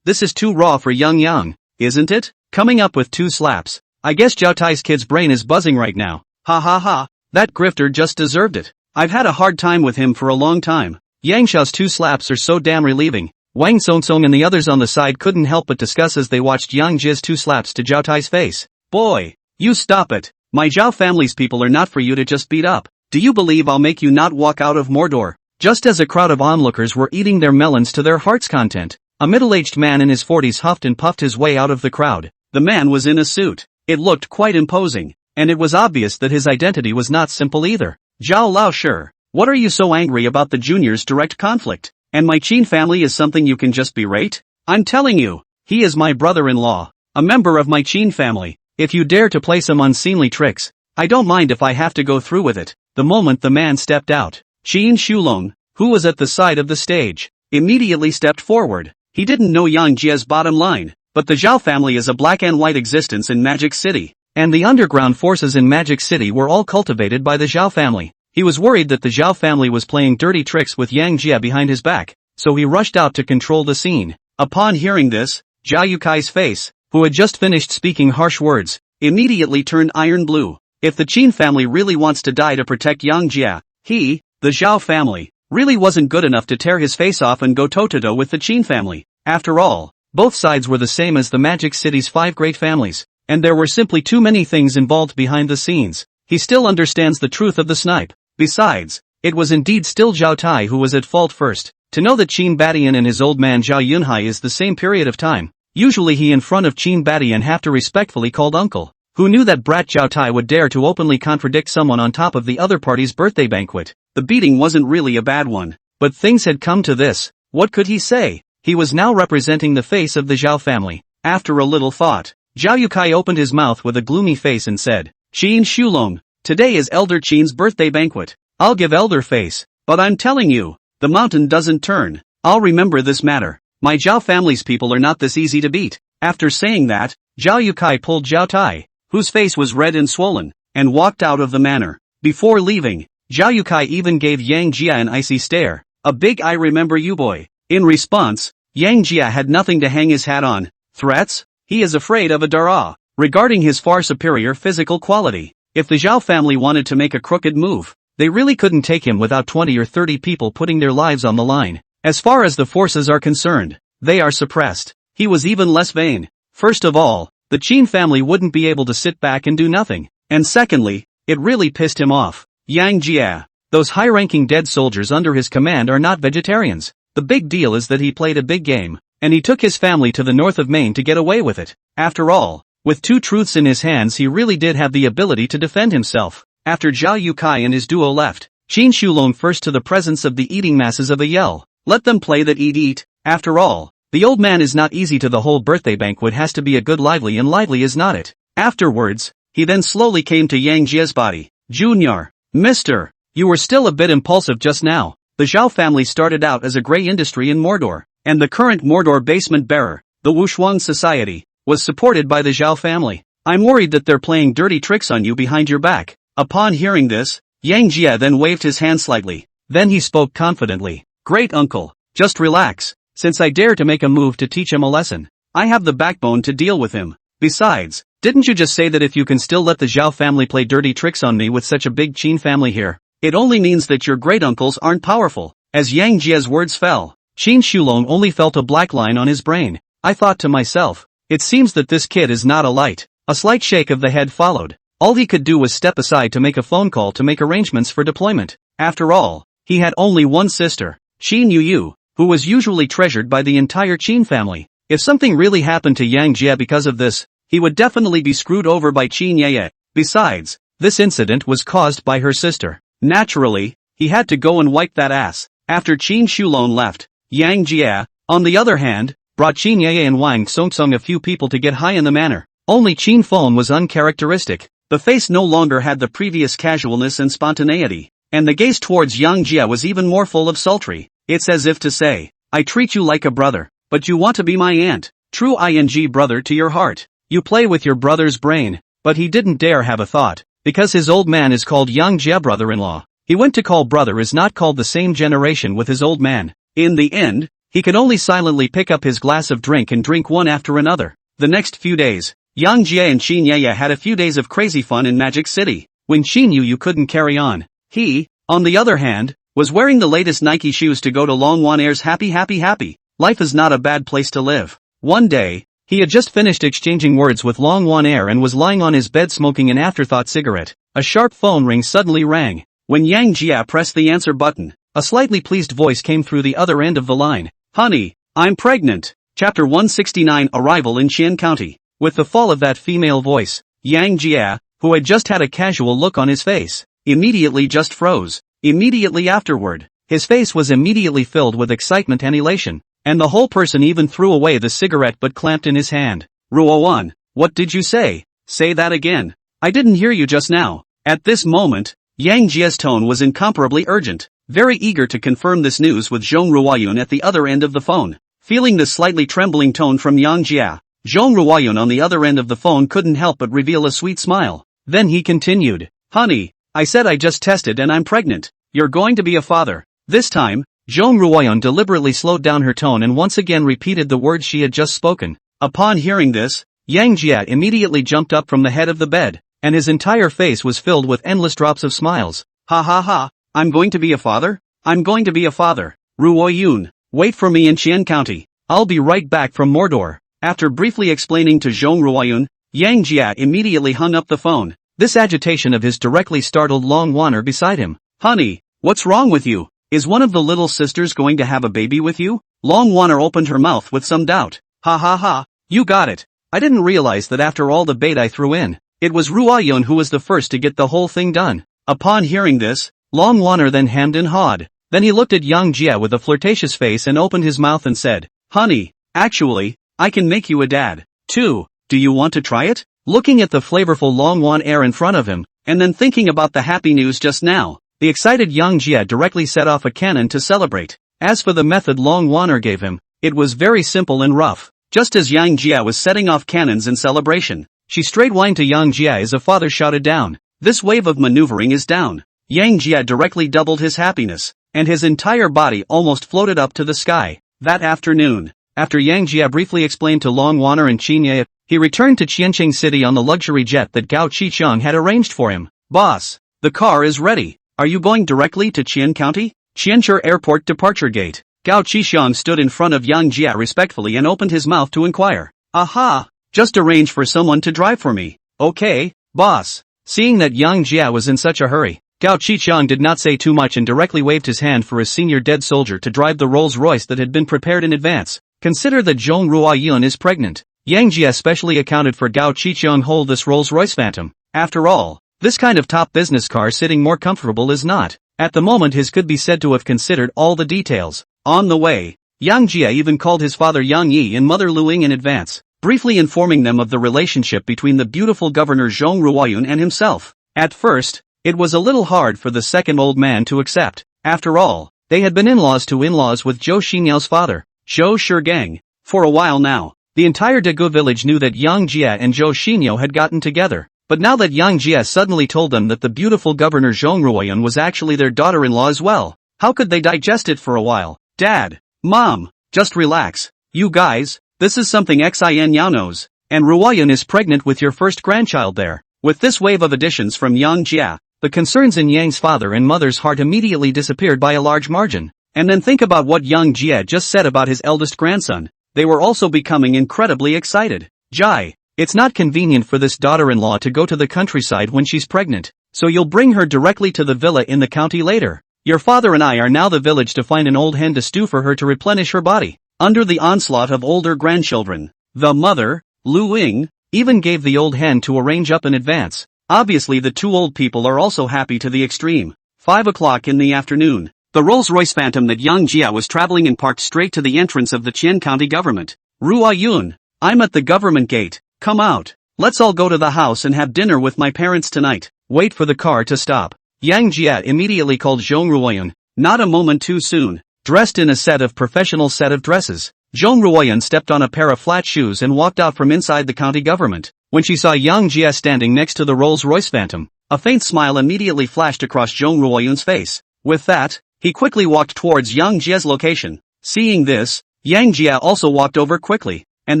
This is too raw for Yang, isn't it? Coming up with 2 slaps. I guess Zhao Tai's kid's brain is buzzing right now. Ha ha ha, that grifter just deserved it. I've had a hard time with him for a long time. Yang Xiao's 2 slaps are so damn relieving. Wang Songsong and the others on the side couldn't help but discuss as they watched Yang Jie's 2 slaps to Zhao Tai's face. Boy, you stop it. My Zhao family's people are not for you to just beat up. Do you believe I'll make you not walk out of Mordor? Just as a crowd of onlookers were eating their melons to their heart's content, a middle-aged man in his 40s huffed and puffed his way out of the crowd. The man was in a suit. It looked quite imposing, and it was obvious that his identity was not simple either. Zhao Lao Shi, what are you so angry about the junior's direct conflict? And my Qin family is something you can just berate? I'm telling you, he is my brother-in-law, a member of my Qin family. If you dare to play some unseemly tricks, I don't mind if I have to go through with it. The moment the man stepped out, Qin Shulong, who was at the side of the stage, immediately stepped forward. He didn't know Yang Jie's bottom line, but the Zhao family is a black and white existence in Magic City, and the underground forces in Magic City were all cultivated by the Zhao family. He was worried that the Zhao family was playing dirty tricks with Yang Jie behind his back, so he rushed out to control the scene. Upon hearing this, Zhao Yukai's face, who had just finished speaking harsh words, immediately turned iron blue. If the Qin family really wants to die to protect Yang Jie, he, the Zhao family, really wasn't good enough to tear his face off and go toe-to-toe with the Qin family. After all, both sides were the same as the Magic City's 5 great families, and there were simply too many things involved behind the scenes. He still understands the truth of the snipe. Besides, it was indeed still Zhao Tai who was at fault first. To know that Qin Badian and his old man Zhao Yunhai is the same period of time, usually he in front of Qin Badian have to respectfully called uncle. Who knew that brat Zhao Tai would dare to openly contradict someone on top of the other party's birthday banquet? The beating wasn't really a bad one, but things had come to this. What could he say? He was now representing the face of the Zhao family. After a little thought, Zhao Yukai opened his mouth with a gloomy face and said, Qin Shulong, today is Elder Qin's birthday banquet. I'll give Elder face, but I'm telling you, the mountain doesn't turn. I'll remember this matter. My Zhao family's people are not this easy to beat. After saying that, Zhao Yukai pulled Zhao Tai, whose face was red and swollen, and walked out of the manor. Before leaving, Zhao Yukai even gave Yang Jie an icy stare, a big I remember you boy. In response, Yang Jie had nothing to hang his hat on. Threats? He is afraid of a Dara. Regarding his far superior physical quality, if the Zhao family wanted to make a crooked move, they really couldn't take him without 20 or 30 people putting their lives on the line. As far as the forces are concerned, they are suppressed. He was even less vain. First of all, the Qin family wouldn't be able to sit back and do nothing. And secondly, it really pissed him off. Yang Jie, those high-ranking dead soldiers under his command are not vegetarians. The big deal is that he played a big game, and he took his family to the north of Maine to get away with it. After all, with 2 truths in his hands he really did have the ability to defend himself. After Zhao Yukai and his duo left, Qin Shulong first to the presence of the eating masses of a yell. Let them play that eat. After all, the old man is not easy to the whole birthday banquet has to be a good lively and lively is not it. Afterwards, he then slowly came to Yang Jie's body. Junior, Mr. You were still a bit impulsive just now. The Zhao family started out as a gray industry in Mordor, and the current Mordor basement bearer, the Wushuang Society, was supported by the Zhao family. I'm worried that they're playing dirty tricks on you behind your back. Upon hearing this, Yang Jie then waved his hand slightly. Then he spoke confidently. Great uncle, just relax. Since I dare to make a move to teach him a lesson, I have the backbone to deal with him. Besides, didn't you just say that if you can still let the Zhao family play dirty tricks on me with such a big Qin family here, it only means that your great uncles aren't powerful? As Yang Jie's words fell, Qin Shulong only felt a black line on his brain. I thought to myself, it seems that this kid is not a light. A slight shake of the head followed. All he could do was step aside to make a phone call to make arrangements for deployment. After all, He had only one sister, Qin Yu, who was usually treasured by the entire Qin family. If something really happened to Yang Jie because of this, he would definitely be screwed over by Qin Ye. Besides, this incident was caused by her sister. Naturally, he had to go and wipe that ass. After Qin Shulon left, Yang Jie, on the other hand, brought Qin Ye and Wang Songsong a few people to get high in the manor. Only Qin Feng was uncharacteristic. The face no longer had the previous casualness and spontaneity, and the gaze towards Yang Jie was even more full of sultry. It's as if to say, I treat you like a brother, but you want to be my aunt. True ing brother to your heart. You play with your brother's brain, but he didn't dare have a thought, because his old man is called Yang Jie brother-in-law. He went to call brother is not called the same generation with his old man. In the end, he could only silently pick up his glass of drink and drink one after another. The next few days, Yang Jie and Qin Ye had a few days of crazy fun in Magic City, when Qin Yu couldn't carry on. He, on the other hand, was wearing the latest Nike shoes to go to Long Wan Air's happy. Life is not a bad place to live. One day, he had just finished exchanging words with Long Wan Air and was lying on his bed smoking an afterthought cigarette. A sharp phone ring suddenly rang. When Yang Jie pressed the answer button, a slightly pleased voice came through the other end of the line. Honey, I'm pregnant. Chapter 169 Arrival in Qian County. With the fall of that female voice, Yang Jie, who had just had a casual look on his face, immediately just froze. Immediately afterward, his face was immediately filled with excitement and elation, and the whole person even threw away the cigarette but clamped in his hand. Ruoan, what did you say? Say that again. I didn't hear you just now. At this moment, Yang Jie's tone was incomparably urgent, very eager to confirm this news with Zhong Ruoyun at the other end of the phone. Feeling the slightly trembling tone from Yang Jie, Zhong Ruoyun on the other end of the phone couldn't help but reveal a sweet smile. Then he continued, Honey, I said I just tested and I'm pregnant. You're going to be a father. This time, Zhong Ruoyun deliberately slowed down her tone and once again repeated the words she had just spoken. Upon hearing this, Yang Jie immediately jumped up from the head of the bed, and his entire face was filled with endless drops of smiles. Ha ha ha, I'm going to be a father? I'm going to be a father. Ruoyun, wait for me in Qian County. I'll be right back from Mordor. After briefly explaining to Zhong Ruoyun, Yang Jie immediately hung up the phone. This agitation of his directly startled Long Waner beside him. Honey, what's wrong with you? Is one of the little sisters going to have a baby with you? Long Waner opened her mouth with some doubt. Ha ha ha, you got it. I didn't realize that after all the bait I threw in, it was Ruoyun who was the first to get the whole thing done. Upon hearing this, Long Waner then hemmed and hawed. Then he looked at Yang Jie with a flirtatious face and opened his mouth and said, Honey, actually, I can make you a dad, too. Do you want to try it? Looking at the flavorful Long Wan Air in front of him, and then thinking about the happy news just now, the excited Yang Jie directly set off a cannon to celebrate. As for the method Long Waner gave him, it was very simple and rough. Just as Yang Jie was setting off cannons in celebration, she straight whined to Yang Jie as a father shouted down. This wave of maneuvering is down. Yang Jie directly doubled his happiness, and his entire body almost floated up to the sky. That afternoon, after Yang Jie briefly explained to Long Waner and Qin Ye, he returned to Qianqing City on the luxury jet that Gao Qicheng had arranged for him. Boss, the car is ready. Are you going directly to Qian County? Qianzhou Airport Departure Gate. Gao Qicheng stood in front of Yang Jie respectfully and opened his mouth to inquire. Aha! Just arrange for someone to drive for me. Okay, boss. Seeing that Yang Jie was in such a hurry, Gao Qicheng did not say too much and directly waved his hand for his senior dead soldier to drive the Rolls-Royce that had been prepared in advance. Consider that Zhong Ruoyun is pregnant. Yang Jie especially accounted for Gao Qicheng hold this Rolls-Royce Phantom. After all, this kind of top business car sitting more comfortable is not. At the moment his could be said to have considered all the details. On the way, Yang Jie even called his father Yang Yi and mother Luing in advance, briefly informing them of the relationship between the beautiful governor Zhong Ruoyun and himself. At first, it was a little hard for the second old man to accept. After all, they had been in-laws to in-laws with Zhou Xinyao's father, Zhou Shigang. For a while now, the entire Dagu village knew that Yang Jie and Zhou Xinyao had gotten together. But now that Yang Jie suddenly told them that the beautiful governor Zhong Ruoyun was actually their daughter-in-law as well, how could they digest it for a while? Dad, Mom, just relax. You guys, this is something Xin Yao knows, and Ruoyun is pregnant with your first grandchild there. With this wave of additions from Yang Jie, the concerns in Yang's father and mother's heart immediately disappeared by a large margin. And then think about what Yang Jie just said about his eldest grandson. They were also becoming incredibly excited. Jai, it's not convenient for this daughter-in-law to go to the countryside when she's pregnant, so you'll bring her directly to the villa in the county later. Your father and I are now the village to find an old hen to stew for her to replenish her body. Under the onslaught of older grandchildren, the mother, Lu Ying, even gave the old hen to arrange up in advance. Obviously the two old people are also happy to the extreme. 5 o'clock in the afternoon. The Rolls-Royce Phantom that Yang Jia was traveling in parked straight to the entrance of the Qian County government. Ruo Yun, I'm at the government gate, come out. Let's all go to the house and have dinner with my parents tonight. Wait for the car to stop. Yang Jia immediately called Zhong Ruoyun, not a moment too soon. Dressed in a professional set of dresses, Zhong Ruoyun stepped on a pair of flat shoes and walked out from inside the county government. When she saw Yang Jia standing next to the Rolls-Royce Phantom, a faint smile immediately flashed across Zhong Ruoyun's face. With that, he quickly walked towards Yang Jia's location. Seeing this, Yang Jia also walked over quickly, and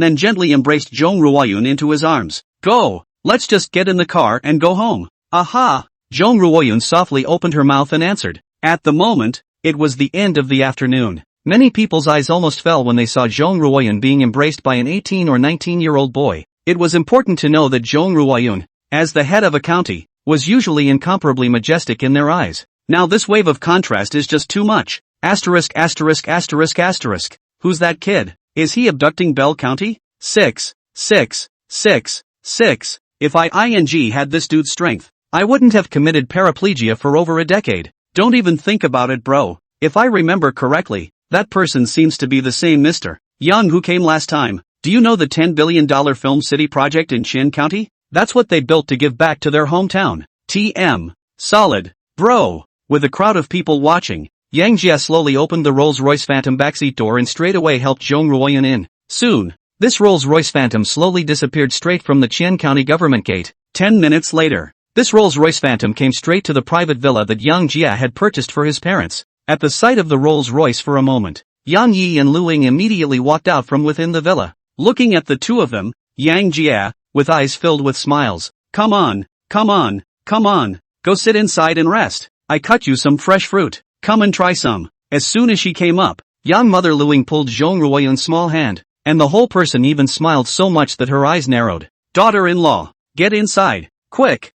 then gently embraced Zhong Ruoyun into his arms. Go, let's just get in the car and go home. Aha! Zhong Ruoyun softly opened her mouth and answered. At the moment, it was the end of the afternoon. Many people's eyes almost fell when they saw Zhong Ruoyun being embraced by an 18 or 19-year-old boy. It was important to know that Zhong Ruoyun, as the head of a county, was usually incomparably majestic in their eyes. Now this wave of contrast is just too much. Asterisk asterisk asterisk asterisk. Who's that kid? Is he abducting Bell County? 6. If I had this dude's strength, I wouldn't have committed paraplegia for over a decade. Don't even think about it, bro. If I remember correctly, that person seems to be the same Mr. Yang who came last time. Do you know the $10 billion Film City project in Qian County? That's what they built to give back to their hometown. TM. Solid. Bro. With a crowd of people watching, Yang Jia slowly opened the Rolls-Royce Phantom backseat door and straight away helped Zhong Ruoyun in. Soon, this Rolls-Royce Phantom slowly disappeared straight from the Qian County government gate. 10 minutes later, this Rolls-Royce Phantom came straight to the private villa that Yang Jia had purchased for his parents. At the sight of the Rolls-Royce for a moment, Yang Yi and Lu Ying immediately walked out from within the villa. Looking at the two of them, Yang Jia, with eyes filled with smiles, come on, go sit inside and rest. I cut you some fresh fruit, come and try some. As soon as she came up, young mother Lu Ying pulled Zhong Ruoyun's small hand, and the whole person even smiled so much that her eyes narrowed. Daughter-in-law, get inside, quick,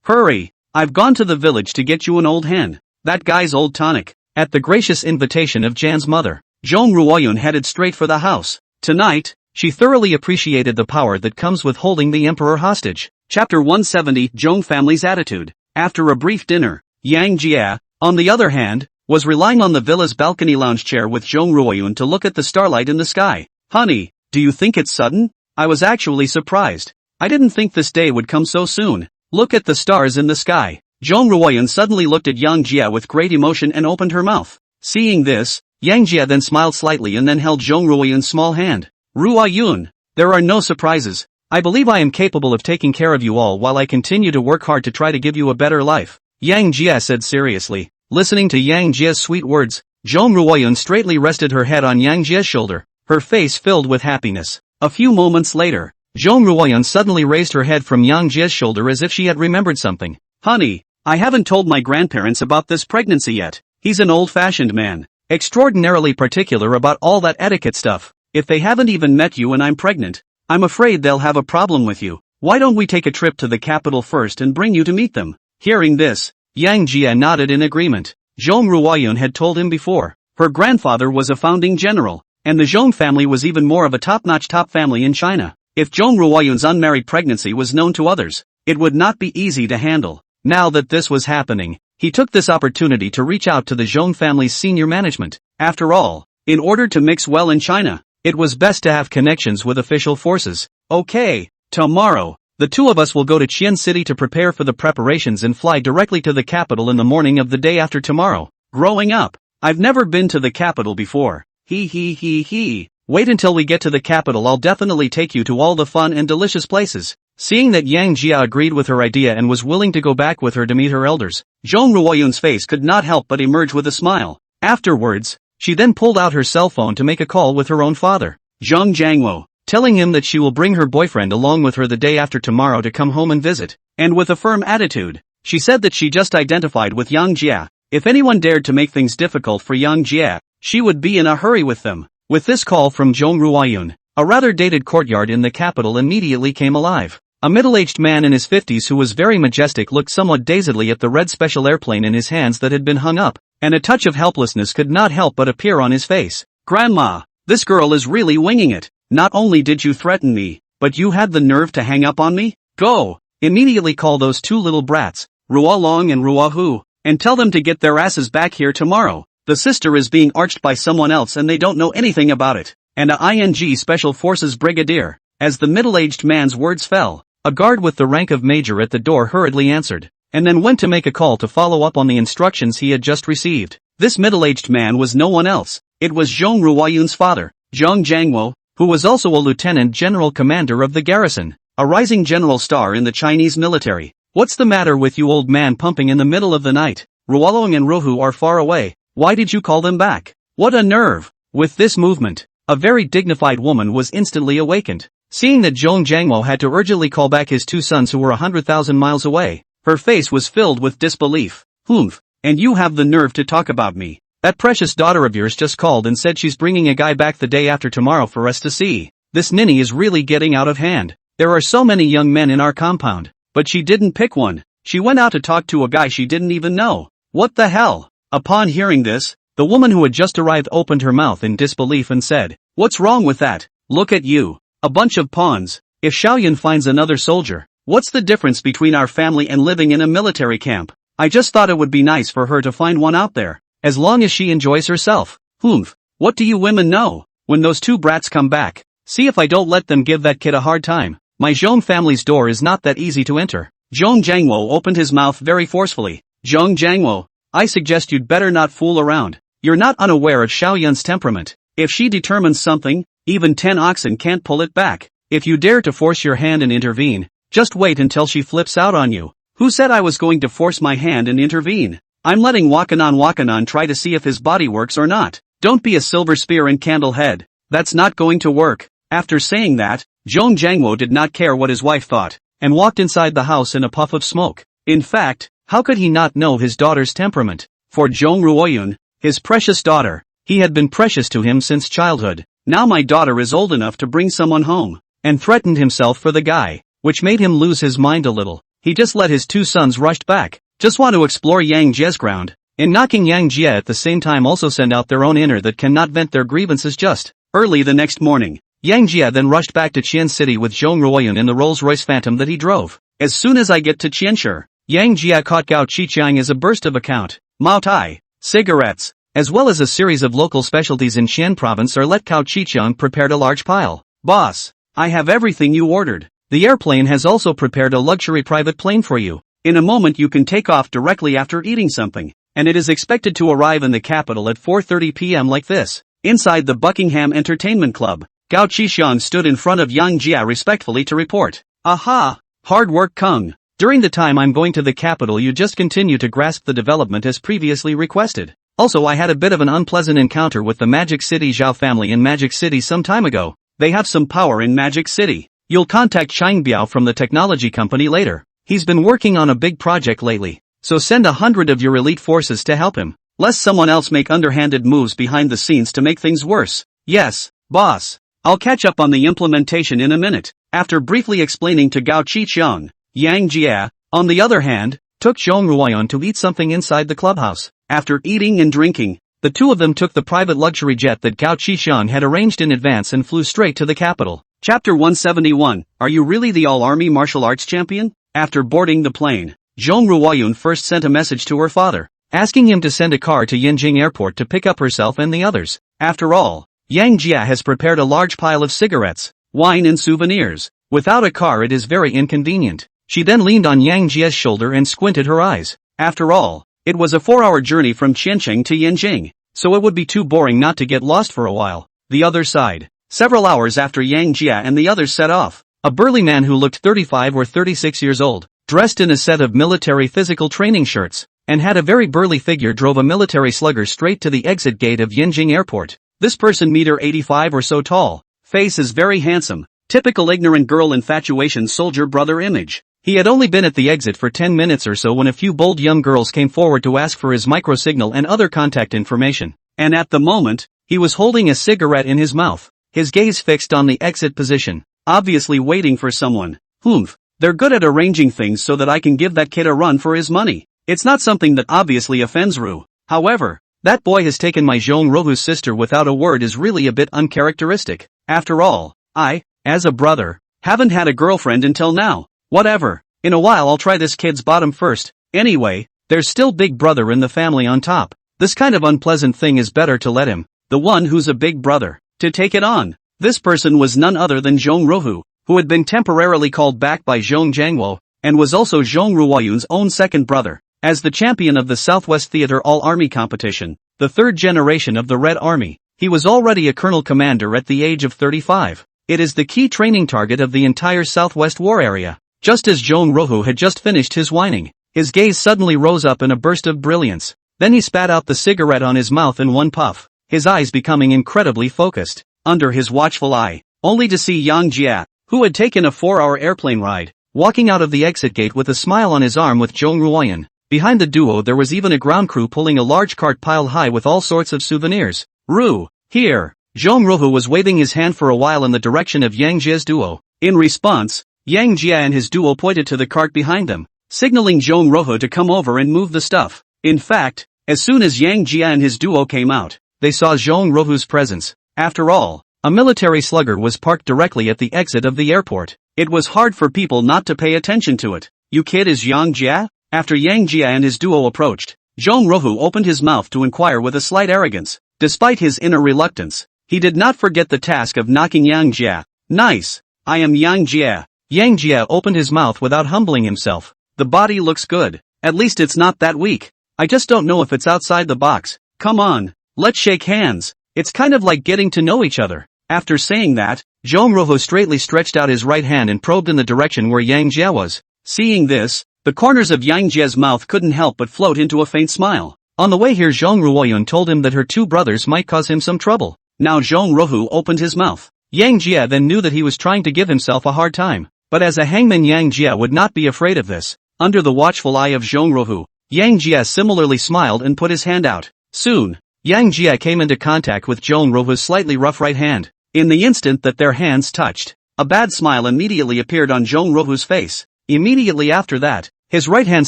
hurry, I've gone to the village to get you an old hen, that guy's old tonic. At the gracious invitation of Jan's mother, Zhong Ruoyun headed straight for the house. Tonight, she thoroughly appreciated the power that comes with holding the emperor hostage. Chapter 170 Zhong family's attitude. After a brief dinner, Yang Jia, on the other hand, was relying on the villa's balcony lounge chair with Zhong Ruoyun to look at the starlight in the sky. Honey, do you think it's sudden? I was actually surprised. I didn't think this day would come so soon. Look at the stars in the sky. Zhong Ruoyun suddenly looked at Yang Jia with great emotion and opened her mouth. Seeing this, Yang Jia then smiled slightly and then held Zhong Ruoyun's small hand. Ruoyun, there are no surprises. I believe I am capable of taking care of you all while I continue to work hard to try to give you a better life. Yang Jia said seriously. Listening to Yang Jia's sweet words, Zhong Ruoyun straightly rested her head on Yang Jia's shoulder, her face filled with happiness. A few moments later, Zhong Ruoyun suddenly raised her head from Yang Jia's shoulder as if she had remembered something. Honey, I haven't told my grandparents about this pregnancy yet. He's an old-fashioned man, extraordinarily particular about all that etiquette stuff. If they haven't even met you and I'm pregnant, I'm afraid they'll have a problem with you. Why don't we take a trip to the capital first and bring you to meet them? Hearing this, Yang Jia nodded in agreement. Zhong Ruoyun had told him before. Her grandfather was a founding general, and the Zhong family was even more of a top-notch top family in China. If Zhong Ruoyun's unmarried pregnancy was known to others, it would not be easy to handle. Now that this was happening, he took this opportunity to reach out to the Zhong family's senior management. After all, in order to mix well in China, it was best to have connections with official forces. Okay, tomorrow, the two of us will go to Qian City to prepare for the preparations and fly directly to the capital in the morning of the day after tomorrow. Growing up, I've never been to the capital before. Wait until we get to the capital, I'll definitely take you to all the fun and delicious places. Seeing that Yang Jia agreed with her idea and was willing to go back with her to meet her elders, Zhong Ruoyun's face could not help but emerge with a smile. Afterwards, she then pulled out her cell phone to make a call with her own father, Zhang Jiangwo, telling him that she will bring her boyfriend along with her the day after tomorrow to come home and visit. And with a firm attitude, she said that she just identified with Yang Jia. If anyone dared to make things difficult for Yang Jia, she would be in a hurry with them. With this call from Zhong Ruoyun, a rather dated courtyard in the capital immediately came alive. A middle-aged man in his 50s who was very majestic looked somewhat dazedly at the red special airplane in his hands that had been hung up, and a touch of helplessness could not help but appear on his face. "Grandma, this girl is really winging it. Not only did you threaten me, but you had the nerve to hang up on me? Go! Immediately call those two little brats, Rua Long and Rua Hu, and tell them to get their asses back here tomorrow. The sister is being arched by someone else and they don't know anything about it." And a ING Special Forces Brigadier. As the middle-aged man's words fell, a guard with the rank of major at the door hurriedly answered, and then went to make a call to follow up on the instructions he had just received. This middle-aged man was no one else. It was Zhong Ruoyun's father, Zhong Jiangwo, who was also a lieutenant general commander of the garrison, a rising general star in the Chinese military. "What's the matter with you, old man, pumping in the middle of the night? Ruolong and Ruhu are far away. Why did you call them back? What a nerve!" With this movement, a very dignified woman was instantly awakened. Seeing that Zhong Jiangwo had to urgently call back his two sons who were 100,000 miles away, her face was filled with disbelief. "Humph, and you have the nerve to talk about me? That precious daughter of yours just called and said she's bringing a guy back the day after tomorrow for us to see. This ninny is really getting out of hand. There are so many young men in our compound, but she didn't pick one. She went out to talk to a guy she didn't even know. What the hell?" Upon hearing this, the woman who had just arrived opened her mouth in disbelief and said, "What's wrong with that? Look at you. A bunch of pawns. If Xiaoyan finds another soldier, what's the difference between our family and living in a military camp? I just thought it would be nice for her to find one out there, as long as she enjoys herself. Humph, what do you women know? When those two brats come back, see if I don't let them give that kid a hard time. My Zhong family's door is not that easy to enter." Zhong Jiangwo opened his mouth very forcefully. "Zhong Jiangwo, I suggest you'd better not fool around. You're not unaware of Xiaoyan's temperament. If she determines something, even 10 oxen can't pull it back. If you dare to force your hand and intervene, just wait until she flips out on you." "Who said I was going to force my hand and intervene? I'm letting Wakanon try to see if his body works or not. Don't be a silver spear and candle head. That's not going to work." After saying that, Zhong Jiangwo did not care what his wife thought, and walked inside the house in a puff of smoke. In fact, how could he not know his daughter's temperament? For Zhong Ruoyun, his precious daughter, he had been precious to him since childhood. "Now my daughter is old enough to bring someone home," and threatened himself for the guy, which made him lose his mind a little. He just let his two sons rush back, just want to explore Yang Jie's ground, and knocking Yang Jie at the same time also send out their own inner that cannot vent their grievances just. Early the next morning, Yang Jie then rushed back to Qian City with Zhong Ruoyun in the Rolls-Royce Phantom that he drove. As soon as I get to Qianshi, Yang Jie caught Gao Qiqiang as a burst of account. Mao Tai, cigarettes, as well as a series of local specialties in Qian province are let Gao Qiqiang prepared a large pile. "Boss, I have everything you ordered. The airplane has also prepared a luxury private plane for you. In a moment you can take off directly after eating something, and it is expected to arrive in the capital at 4:30 p.m. like this." Inside the Buckingham Entertainment Club, Gao Qixiang stood in front of Yang Jie respectfully to report. "Aha! Hard work, Kung. During the time I'm going to the capital you just continue to grasp the development as previously requested. Also I had a bit of an unpleasant encounter with the Magic City Zhao family in Magic City some time ago. They have some power in Magic City. You'll contact Chang Biao from the technology company later. He's been working on a big project lately, so send 100 of your elite forces to help him, lest someone else make underhanded moves behind the scenes to make things worse." "Yes, boss. I'll catch up on the implementation in a minute." After briefly explaining to Gao Qiqiang, Yang Jie, on the other hand, took Zhong Ruoyun to eat something inside the clubhouse. After eating and drinking, the two of them took the private luxury jet that Gao Qixiang had arranged in advance and flew straight to the capital. Chapter 171, Are You Really the All-Army Martial Arts Champion? After boarding the plane, Zhong Ruoyun first sent a message to her father, asking him to send a car to Yanjing Airport to pick up herself and the others. After all, Yang Jie has prepared a large pile of cigarettes, wine and souvenirs. Without a car it is very inconvenient. She then leaned on Yang Jie's shoulder and squinted her eyes. After all, it was a 4-hour journey from Qiancheng to Yanjing, so it would be too boring not to get lost for a while. The other side. Several hours after Yang Jie and the others set off, a burly man who looked 35 or 36 years old, dressed in a set of military physical training shirts, and had a very burly figure drove a military slugger straight to the exit gate of Yanjing Airport. This person meter 85 or so tall, face is very handsome, typical ignorant girl infatuation soldier brother image. He had only been at the exit for 10 minutes or so when a few bold young girls came forward to ask for his microsignal and other contact information, and at the moment, he was holding a cigarette in his mouth, his gaze fixed on the exit position, obviously waiting for someone. Humph, They're good at arranging things so that I can give that kid a run for his money. It's not something that obviously offends Ru. However, that boy has taken my Zhong Rohu's sister without a word is really a bit uncharacteristic. After all, I, as a brother, haven't had a girlfriend until now. Whatever, in a while I'll try this kid's bottom first. Anyway, there's still big brother in the family on top. This kind of unpleasant thing is better to let him, the one who's a big brother, to take it on. This person was none other than Zhong Rohu, who had been temporarily called back by Zhong Jiangwo, and was also Zhong Ruoyun's own second brother. As the champion of the Southwest Theater All-Army competition, the third generation of the Red Army, he was already a colonel commander at the age of 35. It is the key training target of the entire Southwest War area. Just as Zhong Rohu had just finished his whining, his gaze suddenly rose up in a burst of brilliance. Then he spat out the cigarette on his mouth in one puff, his eyes becoming incredibly focused, under his watchful eye, only to see Yang Jia, who had taken a 4-hour airplane ride, walking out of the exit gate with a smile on his arm with Zhong Ruoyun. Behind the duo there was even a ground crew pulling a large cart piled high with all sorts of souvenirs. Ru, here. Zhong Rohu was waving his hand for a while in the direction of Yang Jia's duo. In response, Yang Jia and his duo pointed to the cart behind them, signaling Zhong Rohu to come over and move the stuff. In fact, as soon as Yang Jia and his duo came out, they saw Zhong Rohu's presence. After all, a military slugger was parked directly at the exit of the airport. It was hard for people not to pay attention to it. You kid is Yang Jia? After Yang Jia and his duo approached, Zhong Rohu opened his mouth to inquire with a slight arrogance. Despite his inner reluctance, he did not forget the task of knocking Yang Jia. Nice. I am Yang Jia. Yang Jia opened his mouth without humbling himself. The body looks good. At least it's not that weak. I just don't know if it's outside the box. Come on, let's shake hands. It's kind of like getting to know each other. After saying that, Zhong Rohu straightly stretched out his right hand and probed in the direction where Yang Jia was. Seeing this, the corners of Yang Jia's mouth couldn't help but float into a faint smile. On the way here Zhong Ruoyun told him that her two brothers might cause him some trouble. Now Zhong Rohu opened his mouth. Yang Jia then knew that he was trying to give himself a hard time. But as a hangman Yang Jia would not be afraid of this. Under the watchful eye of Zhong Rohu, Yang Jia similarly smiled and put his hand out. Soon, Yang Jia came into contact with Zhong Rohu's slightly rough right hand. In the instant that their hands touched, a bad smile immediately appeared on Zhong Rohu's face. Immediately after that, his right hand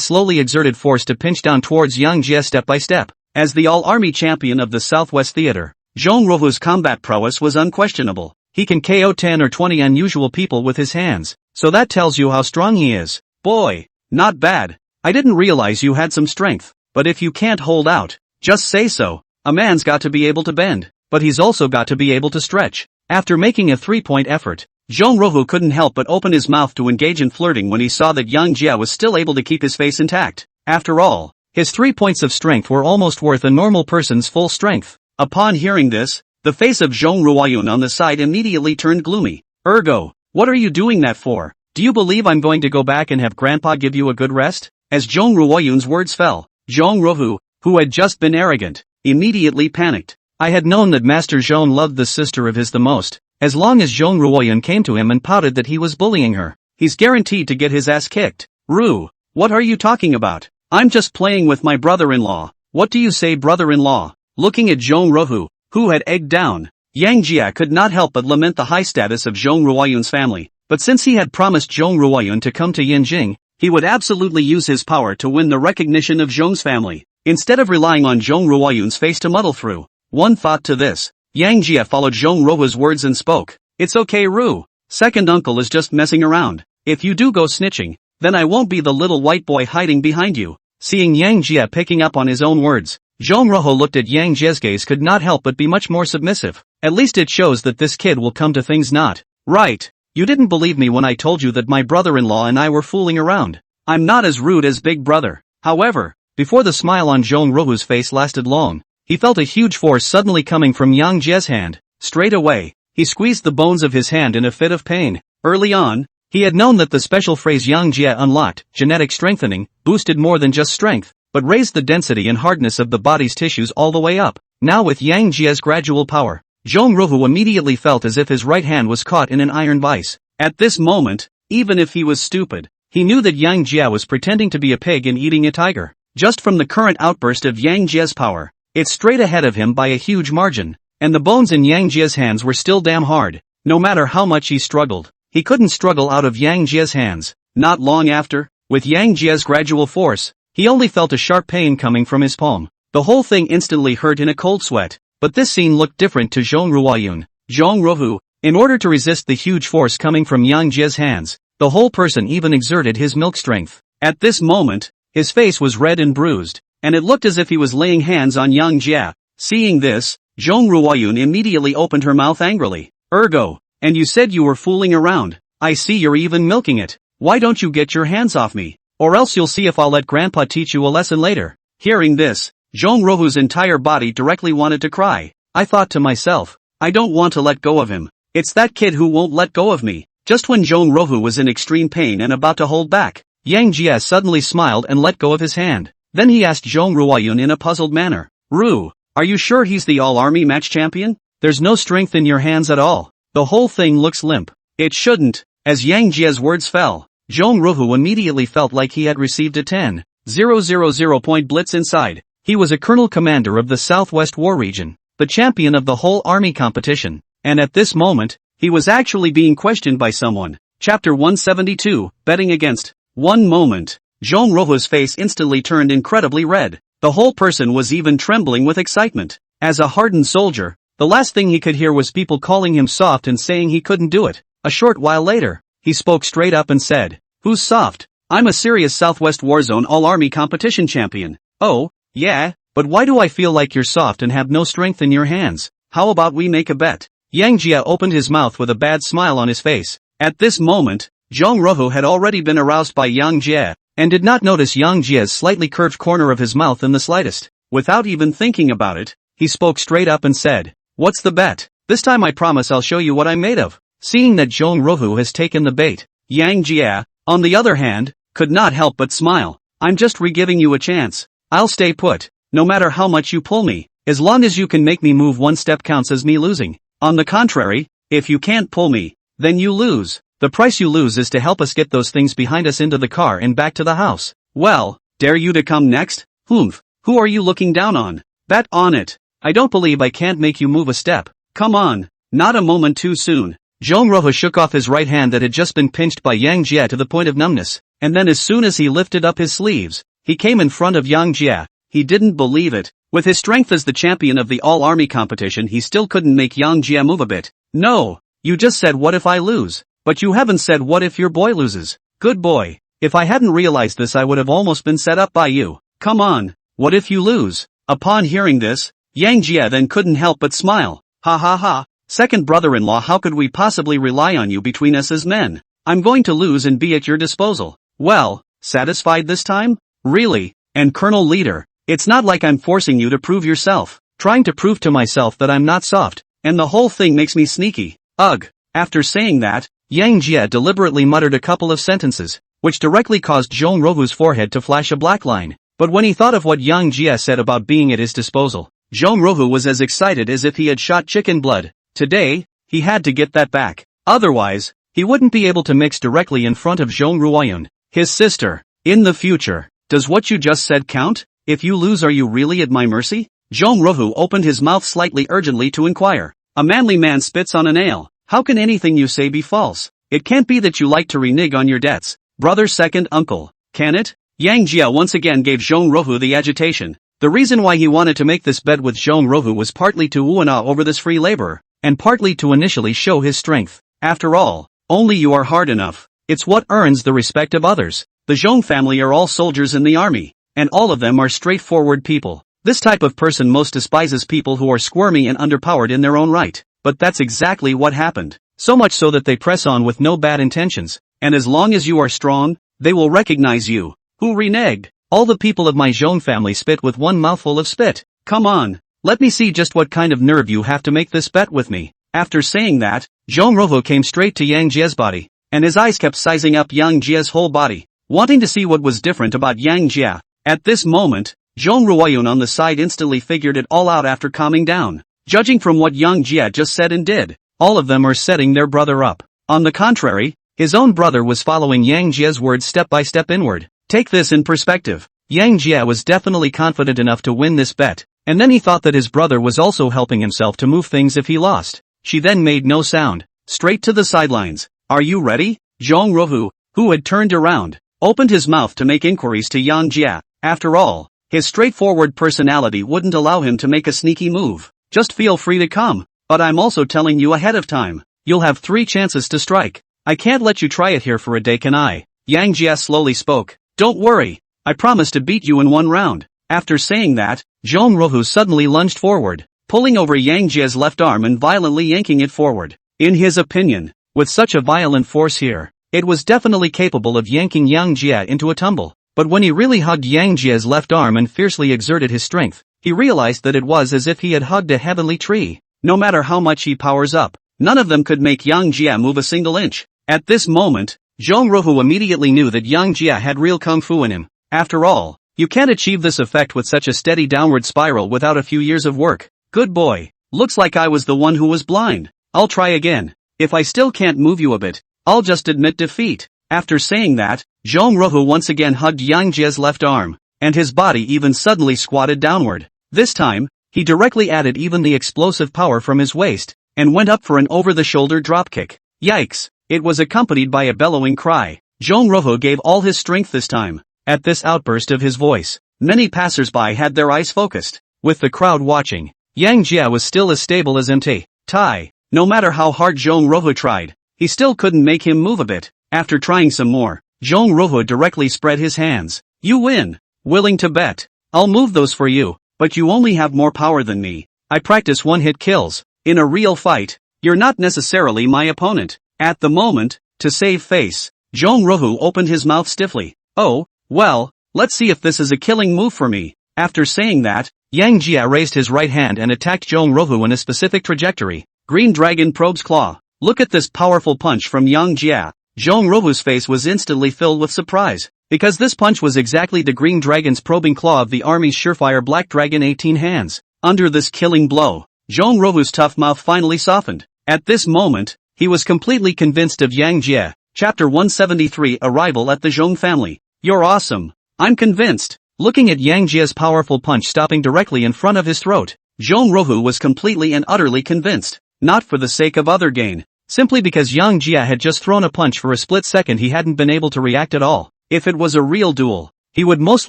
slowly exerted force to pinch down towards Yang Jia step by step. As the all-army champion of the Southwest Theater, Zhong Rohu's combat prowess was unquestionable. He can KO 10 or 20 unusual people with his hands, so that tells you how strong he is. Boy, not bad. I didn't realize you had some strength, but if you can't hold out, just say so. A man's got to be able to bend, but he's also got to be able to stretch. After making a 3-point effort, Zhong Rohu couldn't help but open his mouth to engage in flirting when he saw that Yang Jia was still able to keep his face intact. After all, his 3 points of strength were almost worth a normal person's full strength. Upon hearing this, the face of Zhong Ruoyun on the side immediately turned gloomy. Ergo, what are you doing that for? Do you believe I'm going to go back and have Grandpa give you a good rest? As Zhong Ruoyun's words fell, Zhong Rohu, who had just been arrogant, immediately panicked. I had known that Master Zhong loved the sister of his the most. As long as Zhong Ruoyun came to him and pouted that he was bullying her, he's guaranteed to get his ass kicked. Ru, what are you talking about? I'm just playing with my brother-in-law. What do you say, brother-in-law? Looking at Zhong Rohu, who had egged down, Yang Jia could not help but lament the high status of Zhong Ruoyun's family. But since he had promised Zhong Ruoyun to come to Yinjing, he would absolutely use his power to win the recognition of Zhong's family, instead of relying on Zhong Ruoyun's face to muddle through. One thought to this, Yang Jia followed Zhong Rohu's words and spoke. It's okay, Ru. Second uncle is just messing around. If you do go snitching, then I won't be the little white boy hiding behind you. Seeing Yang Jia picking up on his own words, Zhong Rohu looked at Yang Jia's gaze could not help but be much more submissive. At least it shows that this kid will come to things not right. You didn't believe me when I told you that my brother-in-law and I were fooling around. I'm not as rude as Big Brother. However, before the smile on Zhong Rohu's face lasted long, he felt a huge force suddenly coming from Yang Jia's hand. Straight away, he squeezed the bones of his hand in a fit of pain. Early on, he had known that the special phrase Yang Jia unlocked, genetic strengthening, boosted more than just strength, but raised the density and hardness of the body's tissues all the way up. Now with Yang Jia's gradual power, Zhong Rohu immediately felt as if his right hand was caught in an iron vice. At this moment, even if he was stupid, he knew that Yang Jia was pretending to be a pig and eating a tiger. Just from the current outburst of Yang Jia's power, it's straight ahead of him by a huge margin, and the bones in Yang Jia's hands were still damn hard. No matter how much he struggled, he couldn't struggle out of Yang Jia's hands. Not long after, with Yang Jie's gradual force, he only felt a sharp pain coming from his palm. The whole thing instantly hurt in a cold sweat. But this scene looked different to Zhong Ruoyun. Zhong Ruohu, in order to resist the huge force coming from Yang Jie's hands, the whole person even exerted his milk strength. At this moment, his face was red and bruised, and it looked as if he was laying hands on Yang Jie. Seeing this, Zhong Ruoyun immediately opened her mouth angrily. Ergo, and you said you were fooling around. I see you're even milking it. Why don't you get your hands off me? Or else you'll see if I'll let Grandpa teach you a lesson later. Hearing this, Zhong Ruohu's entire body directly wanted to cry. I thought to myself, I don't want to let go of him. It's that kid who won't let go of me. Just when Zhong Ruohu was in extreme pain and about to hold back, Yang Jie suddenly smiled and let go of his hand. Then he asked Zhong Ruoyun in a puzzled manner, Ru, are you sure he's the all-army match champion? There's no strength in your hands at all. The whole thing looks limp. It shouldn't. As Yang Jie's words fell, Zhong Ruohu immediately felt like he had received a 10,000 point blitz inside. He was a colonel commander of the Southwest War Region, the champion of the whole army competition, and at this moment, he was actually being questioned by someone. Chapter 172, Betting Against. One moment, Zhong Ruohu's face instantly turned incredibly red. The whole person was even trembling with excitement. As a hardened soldier, the last thing he could hear was people calling him soft and saying he couldn't do it. A short while later, he spoke straight up and said, Who's soft? I'm a serious Southwest Warzone all-army competition champion. Oh, yeah, but why do I feel like you're soft and have no strength in your hands? How about we make a bet? Yang Jie opened his mouth with a bad smile on his face. At this moment, Zhong Ruohu had already been aroused by Yang Jie, and did not notice Yang Jie's slightly curved corner of his mouth in the slightest. Without even thinking about it, he spoke straight up and said, What's the bet? This time I promise I'll show you what I'm made of. Seeing that Zhong Ruohu has taken the bait, Yang Jie, on the other hand, could not help but smile. I'm just re-giving you a chance. I'll stay put. No matter how much you pull me, as long as you can make me move one step counts as me losing. On the contrary, if you can't pull me, then you lose. The price you lose is to help us get those things behind us into the car and back to the house. Well, dare you to come next? Humph, who are you looking down on? Bet on it. I don't believe I can't make you move a step. Come on, not a moment too soon. Zhong Ruohu shook off his right hand that had just been pinched by Yang Jie to the point of numbness, and then as soon as he lifted up his sleeves, he came in front of Yang Jie. He didn't believe it. With his strength as the champion of the all-army competition, he still couldn't make Yang Jie move a bit. No, you just said what if I lose? But you haven't said what if your boy loses. Good boy. If I hadn't realized this I would have almost been set up by you. Come on, what if you lose? Upon hearing this, Yang Jie then couldn't help but smile. Ha ha ha, second brother-in-law, how could we possibly rely on you between us as men? I'm going to lose and be at your disposal. Well, satisfied this time? Really? And Colonel Leader, it's not like I'm forcing you to prove yourself. Trying to prove to myself that I'm not soft, and the whole thing makes me sneaky. Ugh. After saying that, Yang Jie deliberately muttered a couple of sentences, which directly caused Zhong Ruohu's forehead to flash a black line. But when he thought of what Yang Jie said about being at his disposal, Zhong Ruohu was as excited as if he had shot chicken blood. Today, he had to get that back. Otherwise, he wouldn't be able to mix directly in front of Zhong Ruoyun, his sister. In the future, does what you just said count? If you lose, are you really at my mercy? Zhong Ruohu opened his mouth slightly urgently to inquire. A manly man spits on a nail. How can anything you say be false? It can't be that you like to renege on your debts, brother second uncle, can it? Yang Jie once again gave Zhong Ruohu the agitation. The reason why he wanted to make this bet with Zhong Ruohu was partly to woo and ah over this free laborer, and partly to initially show his strength. After all, only you are hard enough. It's what earns the respect of others. The Zhong family are all soldiers in the army, and all of them are straightforward people. This type of person most despises people who are squirmy and underpowered in their own right. But that's exactly what happened. So much so that they press on with no bad intentions, and as long as you are strong, they will recognize you. Who reneged? All the people of my Zhong family spit with one mouthful of spit. Come on, let me see just what kind of nerve you have to make this bet with me. After saying that, Zhong Ruohu came straight to Yang Jie's body, and his eyes kept sizing up Yang Jie's whole body, wanting to see what was different about Yang Jie. At this moment, Zhong Ruoyun on the side instantly figured it all out after calming down. Judging from what Yang Jie just said and did, all of them are setting their brother up. On the contrary, his own brother was following Yang Jie's words step by step inward. Take this in perspective. Yang Jie was definitely confident enough to win this bet, and then he thought that his brother was also helping himself to move things if he lost. She then made no sound, straight to the sidelines. Are you ready? Zhong Ruohu, who had turned around, opened his mouth to make inquiries to Yang Jia. After all, his straightforward personality wouldn't allow him to make a sneaky move. Just feel free to come, but I'm also telling you ahead of time. You'll have 3 chances to strike. I can't let you try it here for a day, can I? Yang Jia slowly spoke. Don't worry, I promise to beat you in 1 round. After saying that, Zhong Ruhu suddenly lunged forward, pulling over Yang Jia's left arm and violently yanking it forward. In his opinion, with such a violent force here, it was definitely capable of yanking Yang Jia into a tumble. But when he really hugged Yang Jia's left arm and fiercely exerted his strength, he realized that it was as if he had hugged a heavenly tree. No matter how much he powers up, none of them could make Yang Jia move a single inch. At this moment, Zhong Ruhu immediately knew that Yang Jia had real kung fu in him. After all, you can't achieve this effect with such a steady downward spiral without a few years of work. Good boy. Looks like I was the one who was blind. I'll try again. If I still can't move you a bit, I'll just admit defeat. After saying that, Zhong Ruhu once again hugged Yang Jia's left arm, and his body even suddenly squatted downward. This time, he directly added even the explosive power from his waist, and went up for an over-the-shoulder dropkick. Yikes! It was accompanied by a bellowing cry. Zhong Ruhu gave all his strength this time. At this outburst of his voice, many passers-by had their eyes focused. With the crowd watching, Yang Jia was still as stable as Mt. Tai. No matter how hard Zhong Ruhu tried, he still couldn't make him move a bit. After trying some more, Zhong Ruhu directly spread his hands. You win. Willing to bet? I'll move those for you, but you only have more power than me. I practice one-hit kills. In a real fight, you're not necessarily my opponent. At the moment, to save face, Zhong Ruhu opened his mouth stiffly. Oh, well, let's see if this is a killing move for me. After saying that, Yang Jia raised his right hand and attacked Zhong Ruhu in a specific trajectory. Green Dragon Probe's Claw. Look at this powerful punch from Yang Jia. Zhong Ruhu's face was instantly filled with surprise, because this punch was exactly the Green Dragon's probing claw of the army's surefire Black Dragon 18 hands. Under this killing blow, Zhong Ruhu's tough mouth finally softened. At this moment, he was completely convinced of Yang Jia. Chapter 173 Arrival at the Zhong family. You're awesome. I'm convinced. Looking at Yang Jia's powerful punch stopping directly in front of his throat, Zhong Ruhu was completely and utterly convinced. Not for the sake of other gain. Simply because Yang Jia had just thrown a punch for a split second he hadn't been able to react at all. If it was a real duel, he would most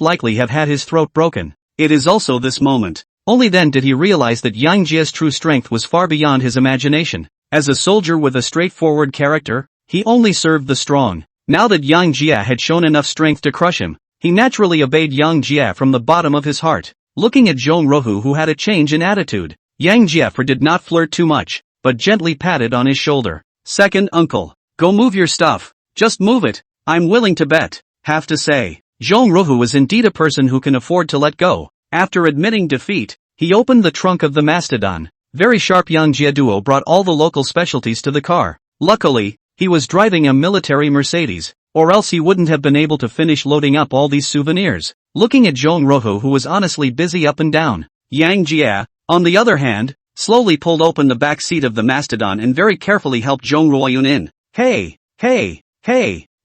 likely have had his throat broken. It is also this moment. Only then did he realize that Yang Jia's true strength was far beyond his imagination. As a soldier with a straightforward character, he only served the strong. Now that Yang Jia had shown enough strength to crush him, he naturally obeyed Yang Jia from the bottom of his heart. Looking at Zhong Ruhu who had a change in attitude, Yang Jia did not flirt too much, but gently patted on his shoulder. Second uncle, go move your stuff. Just move it. I'm willing to bet. Have to say, Zhong Ruhu is indeed a person who can afford to let go. After admitting defeat, he opened the trunk of the mastodon. Very sharp Yang Jia duo brought all the local specialties to the car. Luckily, he was driving a military Mercedes, or else he wouldn't have been able to finish loading up all these souvenirs. Looking at Zhong Ruhu who was honestly busy up and down, Yang Jia, on the other hand, slowly pulled open the back seat of the mastodon and very carefully helped Zhong Ruoyun in. Hey,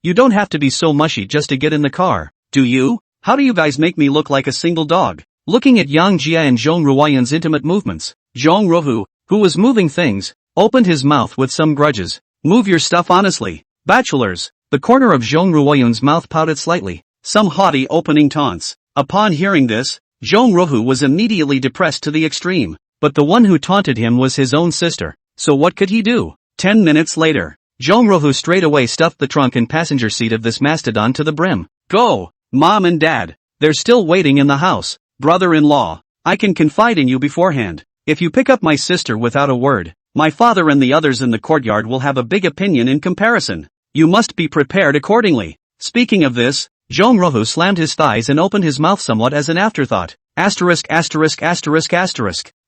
you don't have to be so mushy just to get in the car, do you? How do you guys make me look like a single dog? Looking at Yang Jia and Zhong Ruoyun's intimate movements, Zhong Ruhu, who was moving things, opened his mouth with some grudges. Move your stuff honestly, bachelors. The corner of Zhong Ruoyun's mouth pouted slightly. Some haughty opening taunts. Upon hearing this, Zhong Ruhu was immediately depressed to the extreme. But the one who taunted him was his own sister. So what could he do? 10 minutes later, Zhong Ruhu straight away stuffed the trunk and passenger seat of this mastodon to the brim. Go, Mom and Dad. They're still waiting in the house. Brother-in-law, I can confide in you beforehand. If you pick up my sister without a word, my father and the others in the courtyard will have a big opinion in comparison. You must be prepared accordingly. Speaking of this, Zhong Ruhu slammed his thighs and opened his mouth somewhat as an afterthought. Asterisk.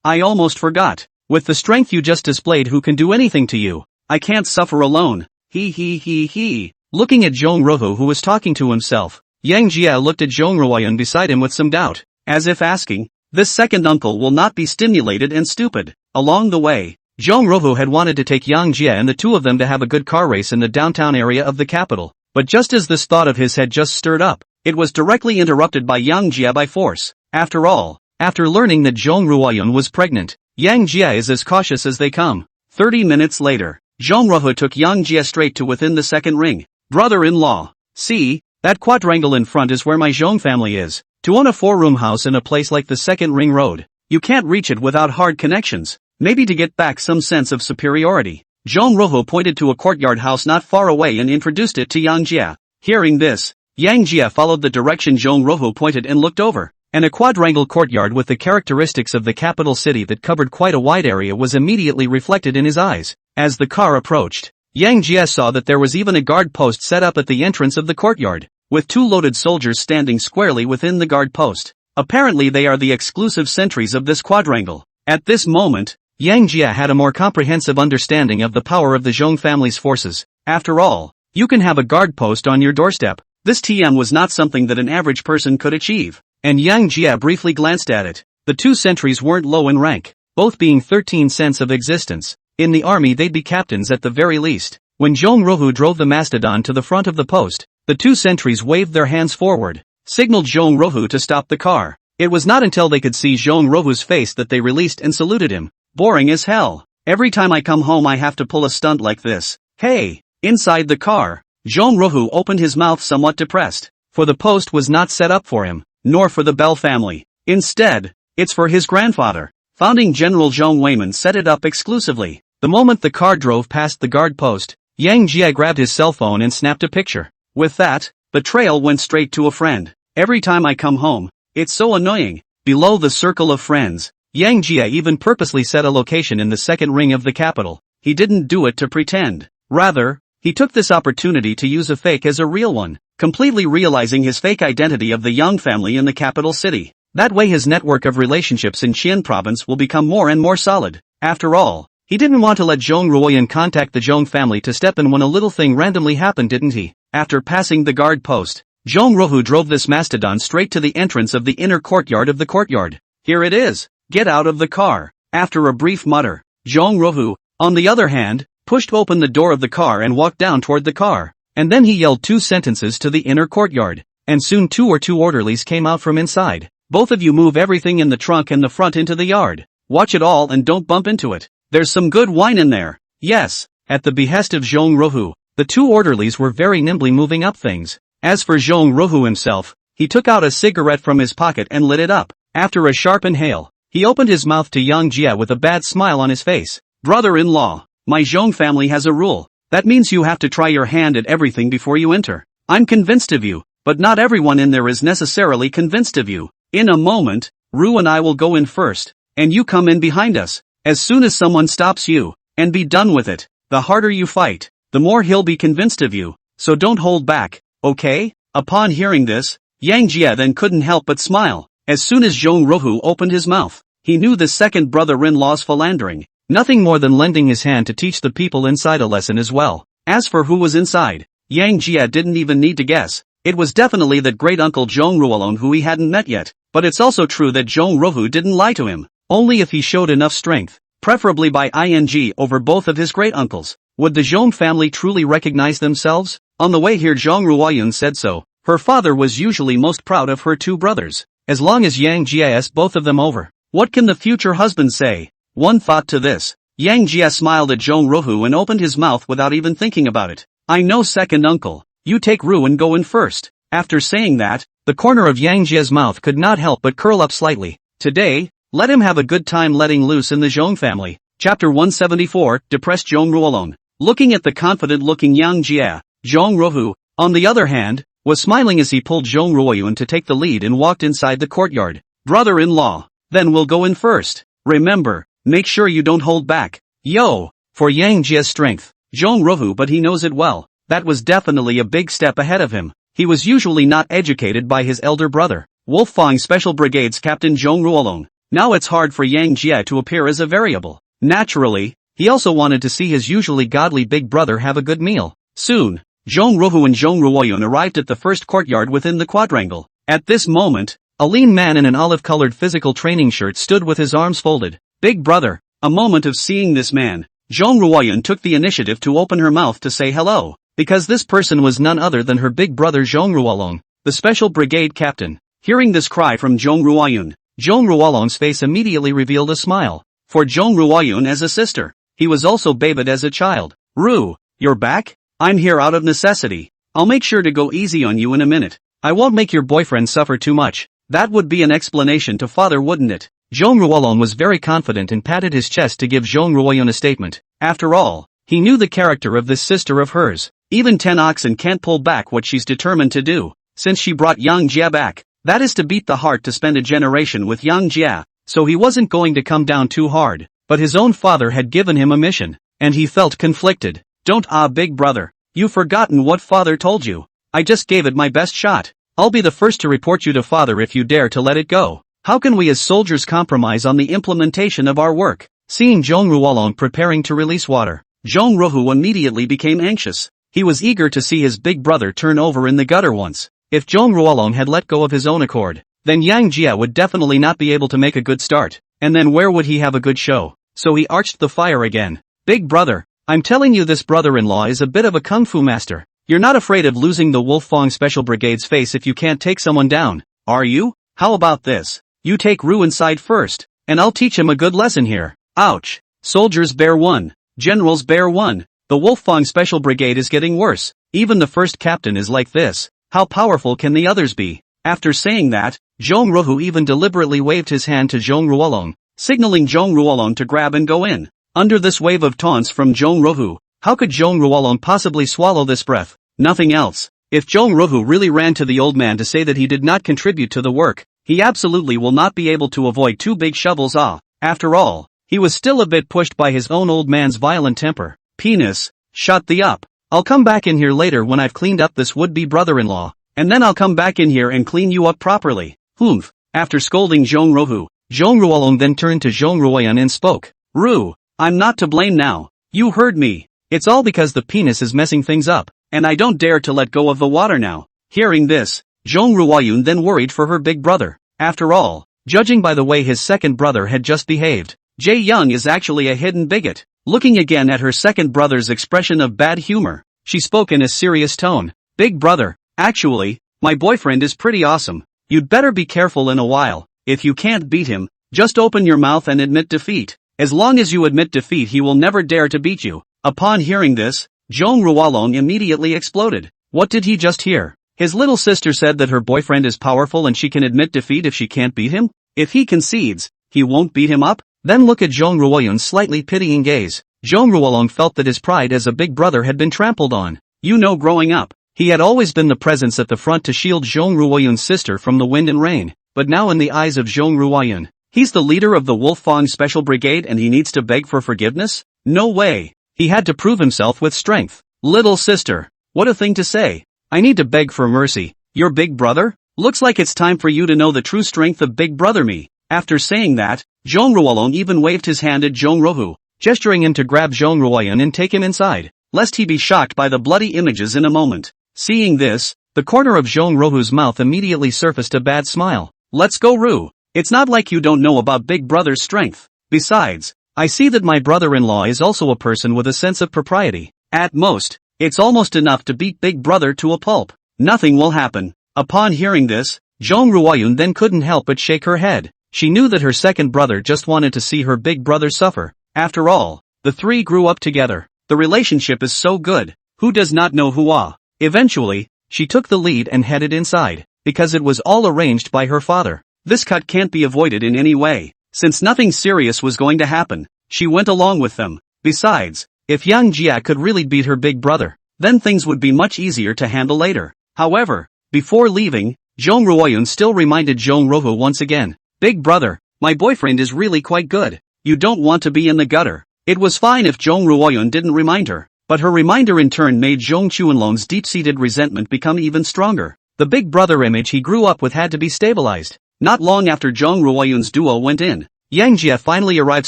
I almost forgot. With the strength you just displayed, who can do anything to you? I can't suffer alone. He. Looking at Zhong Ruhu who was talking to himself, Yang Jia looked at Zhong Ruoyun beside him with some doubt, as if asking, this second uncle will not be stimulated and stupid. Along the way, Zhong Ruhu had wanted to take Yang Jia and the two of them to have a good car race in the downtown area of the capital. But just as this thought of his had just stirred up, it was directly interrupted by Yang Jia by force. After all, after learning that Zhong Ruoyun was pregnant, Yang Jia is as cautious as they come. 30 minutes later, Zhong Ruhu took Yang Jia straight to within the second ring. Brother-in-law. See, that quadrangle in front is where my Zhong family is. To own a 4-room house in a place like the Second Ring Road, you can't reach it without hard connections. Maybe to get back some sense of superiority. Zhong Ruohu pointed to a courtyard house not far away and introduced it to Yang Jia. Hearing this, Yang Jia followed the direction Zhong Ruohu pointed and looked over. And a quadrangle courtyard with the characteristics of the capital city that covered quite a wide area was immediately reflected in his eyes. As the car approached, Yang Jia saw that there was even a guard post set up at the entrance of the courtyard, with 2 loaded soldiers standing squarely within the guard post. Apparently they are the exclusive sentries of this quadrangle. At this moment, Yang Jia had a more comprehensive understanding of the power of the Zhong family's forces. After all, you can have a guard post on your doorstep. This TM was not something that an average person could achieve. And Yang Jia briefly glanced at it. The 2 sentries weren't low in rank, both being 13 cents of existence. In the army they'd be captains at the very least. When Zhong Ruohu drove the mastodon to the front of the post, the 2 sentries waved their hands forward, signaled Zhong Ruohu to stop the car. It was not until they could see Zhong Ruohu's face that they released and saluted him. Boring as hell. Every time I come home I have to pull a stunt like this. Hey! Inside the car, Zhong Ruohu opened his mouth somewhat depressed. For the post was not set up for him, nor for the Bell family. Instead, it's for his grandfather. Founding General Zhong Weiman set it up exclusively. The moment the car drove past the guard post, Yang Jia grabbed his cell phone and snapped a picture. With that, the trail went straight to a friend. Every time I come home, it's so annoying. Below the circle of friends, Yang Jia even purposely set a location in the second ring of the capital. He didn't do it to pretend. Rather, he took this opportunity to use a fake as a real one, completely realizing his fake identity of the Yang family in the capital city. That way his network of relationships in Xian province will become more and more solid. After all, he didn't want to let Zhong Ruoyan contact the Zhong family to step in when a little thing randomly happened, didn't he? After passing the guard post, Zhong Ruohu drove this mastodon straight to the entrance of the inner courtyard of the courtyard. Here it is. Get out of the car. After a brief mutter, Zhong Ruohu, on the other hand, pushed open the door of the car and walked down toward the car. And then he yelled 2 sentences to the inner courtyard. And soon 2 orderlies came out from inside. Both of you move everything in the trunk and the front into the yard. Watch it all and don't bump into it. There's some good wine in there. Yes. At the behest of Zhong Ruohu, the 2 orderlies were very nimbly moving up things. As for Zhong Ruohu himself, he took out a cigarette from his pocket and lit it up. After a sharp inhale, he opened his mouth to Yang Jia with a bad smile on his face. Brother-in-law, my Zhong family has a rule. That means you have to try your hand at everything before you enter. I'm convinced of you, but not everyone in there is necessarily convinced of you. In a moment, Ru and I will go in first, and you come in behind us. As soon as someone stops you, and be done with it. The harder you fight, the more he'll be convinced of you. So don't hold back, okay? Upon hearing this, Yang Jia then couldn't help but smile. As soon as Zhong Ruohu opened his mouth, he knew the second brother-in-law's philandering. Nothing more than lending his hand to teach the people inside a lesson as well. As for who was inside, Yang Jia didn't even need to guess. It was definitely that great-uncle Zhong Ruolong who he hadn't met yet. But it's also true that Zhong Ruohu didn't lie to him. Only if he showed enough strength, preferably by ing over both of his great-uncles. Would the Zhong family truly recognize themselves? On the way here Zhong Ruoyun said so. Her father was usually most proud of her 2 brothers. As long as Yang Jia asked both of them over, what can the future husband say? One thought to this. Yang Jia smiled at Zhong Ruohu and opened his mouth without even thinking about it. I know second uncle. You take Ru and go in first. After saying that, the corner of Yang Jia's mouth could not help but curl up slightly. Today, let him have a good time letting loose in the Zhong family. Chapter 174, Depressed Zhong Ruolong. Looking at the confident-looking Yang Jia, Zhong Ruohu, on the other hand, was smiling as he pulled Zhong Ruoyun to take the lead and walked inside the courtyard. Brother-in-law, then we'll go in first. Remember, make sure you don't hold back. Yo! For Yang Jia's strength, Zhong Ruohu, but he knows it well, that was definitely a big step ahead of him. He was usually not educated by his elder brother, Wolfang Special Brigade's Captain Zhong Ruolong. Now it's hard for Yang Jia to appear as a variable. Naturally, he also wanted to see his usually godly big brother have a good meal. Soon, Zhong Ruohu and Zhong Ruoyun arrived at the first courtyard within the quadrangle. At this moment, a lean man in an olive-colored physical training shirt stood with his arms folded. Big brother. A moment of seeing this man, Zhong Ruoyun took the initiative to open her mouth to say hello, because this person was none other than her big brother Zhong Ruolong, the Special Brigade Captain. Hearing this cry from Zhong Ruoyun, Zhong Ruolong's face immediately revealed a smile. For Zhong Ruoyun as a sister, he was also babied as a child. Ru, you're back? I'm here out of necessity. I'll make sure to go easy on you in a minute. I won't make your boyfriend suffer too much. That would be an explanation to father, wouldn't it? Zhong Ruolan was very confident and patted his chest to give Zhong Ruoyun a statement. After all, he knew the character of this sister of hers. Even 10 oxen can't pull back what she's determined to do, since she brought Yang Jia back. That is to beat the heart to spend a generation with Yang Jia, so he wasn't going to come down too hard. But his own father had given him a mission, and he felt conflicted. Don't big brother. You've forgotten what father told you. I just gave it my best shot. I'll be the first to report you to father if you dare to let it go. How can we as soldiers compromise on the implementation of our work? Seeing Zhong Ruolan preparing to release water, Zhong Ruohu immediately became anxious. He was eager to see his big brother turn over in the gutter once. If Zhong Ruolan had let go of his own accord, then Yang Jia would definitely not be able to make a good start, and then where would he have a good show? So he arched the fire again. Big brother, I'm telling you, this brother-in-law is a bit of a kung fu master. You're not afraid of losing the Wolfang Special Brigade's face if you can't take someone down, are you? How about this? You take Ru inside first, and I'll teach him a good lesson here. Ouch. Soldiers bear one. Generals bear one. The Wolfang Special Brigade is getting worse. Even the first captain is like this. How powerful can the others be? After saying that, Zhong Ruohu even deliberately waved his hand to Zhong Ruolan, signaling Zhong Ruolan to grab and go in. Under this wave of taunts from Zhong Ruohu, how could Zhong Ruolan possibly swallow this breath? Nothing else. If Zhong Ruohu really ran to the old man to say that he did not contribute to the work, he absolutely will not be able to avoid 2 big shovels. After all, he was still a bit pushed by his own old man's violent temper. Penis, shut the up. I'll come back in here later when I've cleaned up this would-be brother-in-law, and then I'll come back in here and clean you up properly. Humph. After scolding Zhong Ruohu, Zhong Ruolan then turned to Zhong Ruoyun and spoke. Ru, I'm not to blame now. You heard me. It's all because the penis is messing things up, and I don't dare to let go of the water now. Hearing this, Zhong Ruoyun then worried for her big brother. After all, judging by the way his second brother had just behaved, Jae Young is actually a hidden bigot. Looking again at her second brother's expression of bad humor, she spoke in a serious tone. Big brother, actually, my boyfriend is pretty awesome. You'd better be careful in a while. If you can't beat him, just open your mouth and admit defeat. As long as you admit defeat, he will never dare to beat you. Upon hearing this, Zhong Ruolan immediately exploded. What did he just hear? His little sister said that her boyfriend is powerful and she can admit defeat if she can't beat him? If he concedes, he won't beat him up? Then look at Zhong Ruoyun's slightly pitying gaze. Zhong Ruolan felt that his pride as a big brother had been trampled on. Growing up, he had always been the presence at the front to shield Zhong Ruoyun's sister from the wind and rain, but now in the eyes of Zhong Ruoyun, he's the leader of the Wolfang Special Brigade and he needs to beg for forgiveness? No way. He had to prove himself with strength. Little sister, what a thing to say. I need to beg for mercy. Your big brother? Looks like it's time for you to know the true strength of big brother me. After saying that, Zhong Ruolan even waved his hand at Zhong Ruohu, gesturing him to grab Zhong Ruoyun and take him inside, lest he be shocked by the bloody images in a moment. Seeing this, the corner of Zhong Ruohu's mouth immediately surfaced a bad smile. Let's go, Ru. It's not like you don't know about big brother's strength. Besides, I see that my brother-in-law is also a person with a sense of propriety. At most, it's almost enough to beat big brother to a pulp. Nothing will happen. Upon hearing this, Zhong Ruoyun then couldn't help but shake her head. She knew that her second brother just wanted to see her big brother suffer. After all, the three grew up together. The relationship is so good. Who does not know Hua? Eventually, she took the lead and headed inside, because it was all arranged by her father. This cut can't be avoided in any way. Since nothing serious was going to happen, she went along with them. Besides, if Yang Jia could really beat her big brother, then things would be much easier to handle later. However, before leaving, Zhong Ruoyun still reminded Zhong Ruohu once again. Big brother, my boyfriend is really quite good. You don't want to be in the gutter. It was fine if Zhong Ruoyun didn't remind her, but her reminder in turn made Zhong Chuanlong's deep-seated resentment become even stronger. The big brother image he grew up with had to be stabilized. Not long after Zhong Ruoyun's duo went in, Yang Jia finally arrived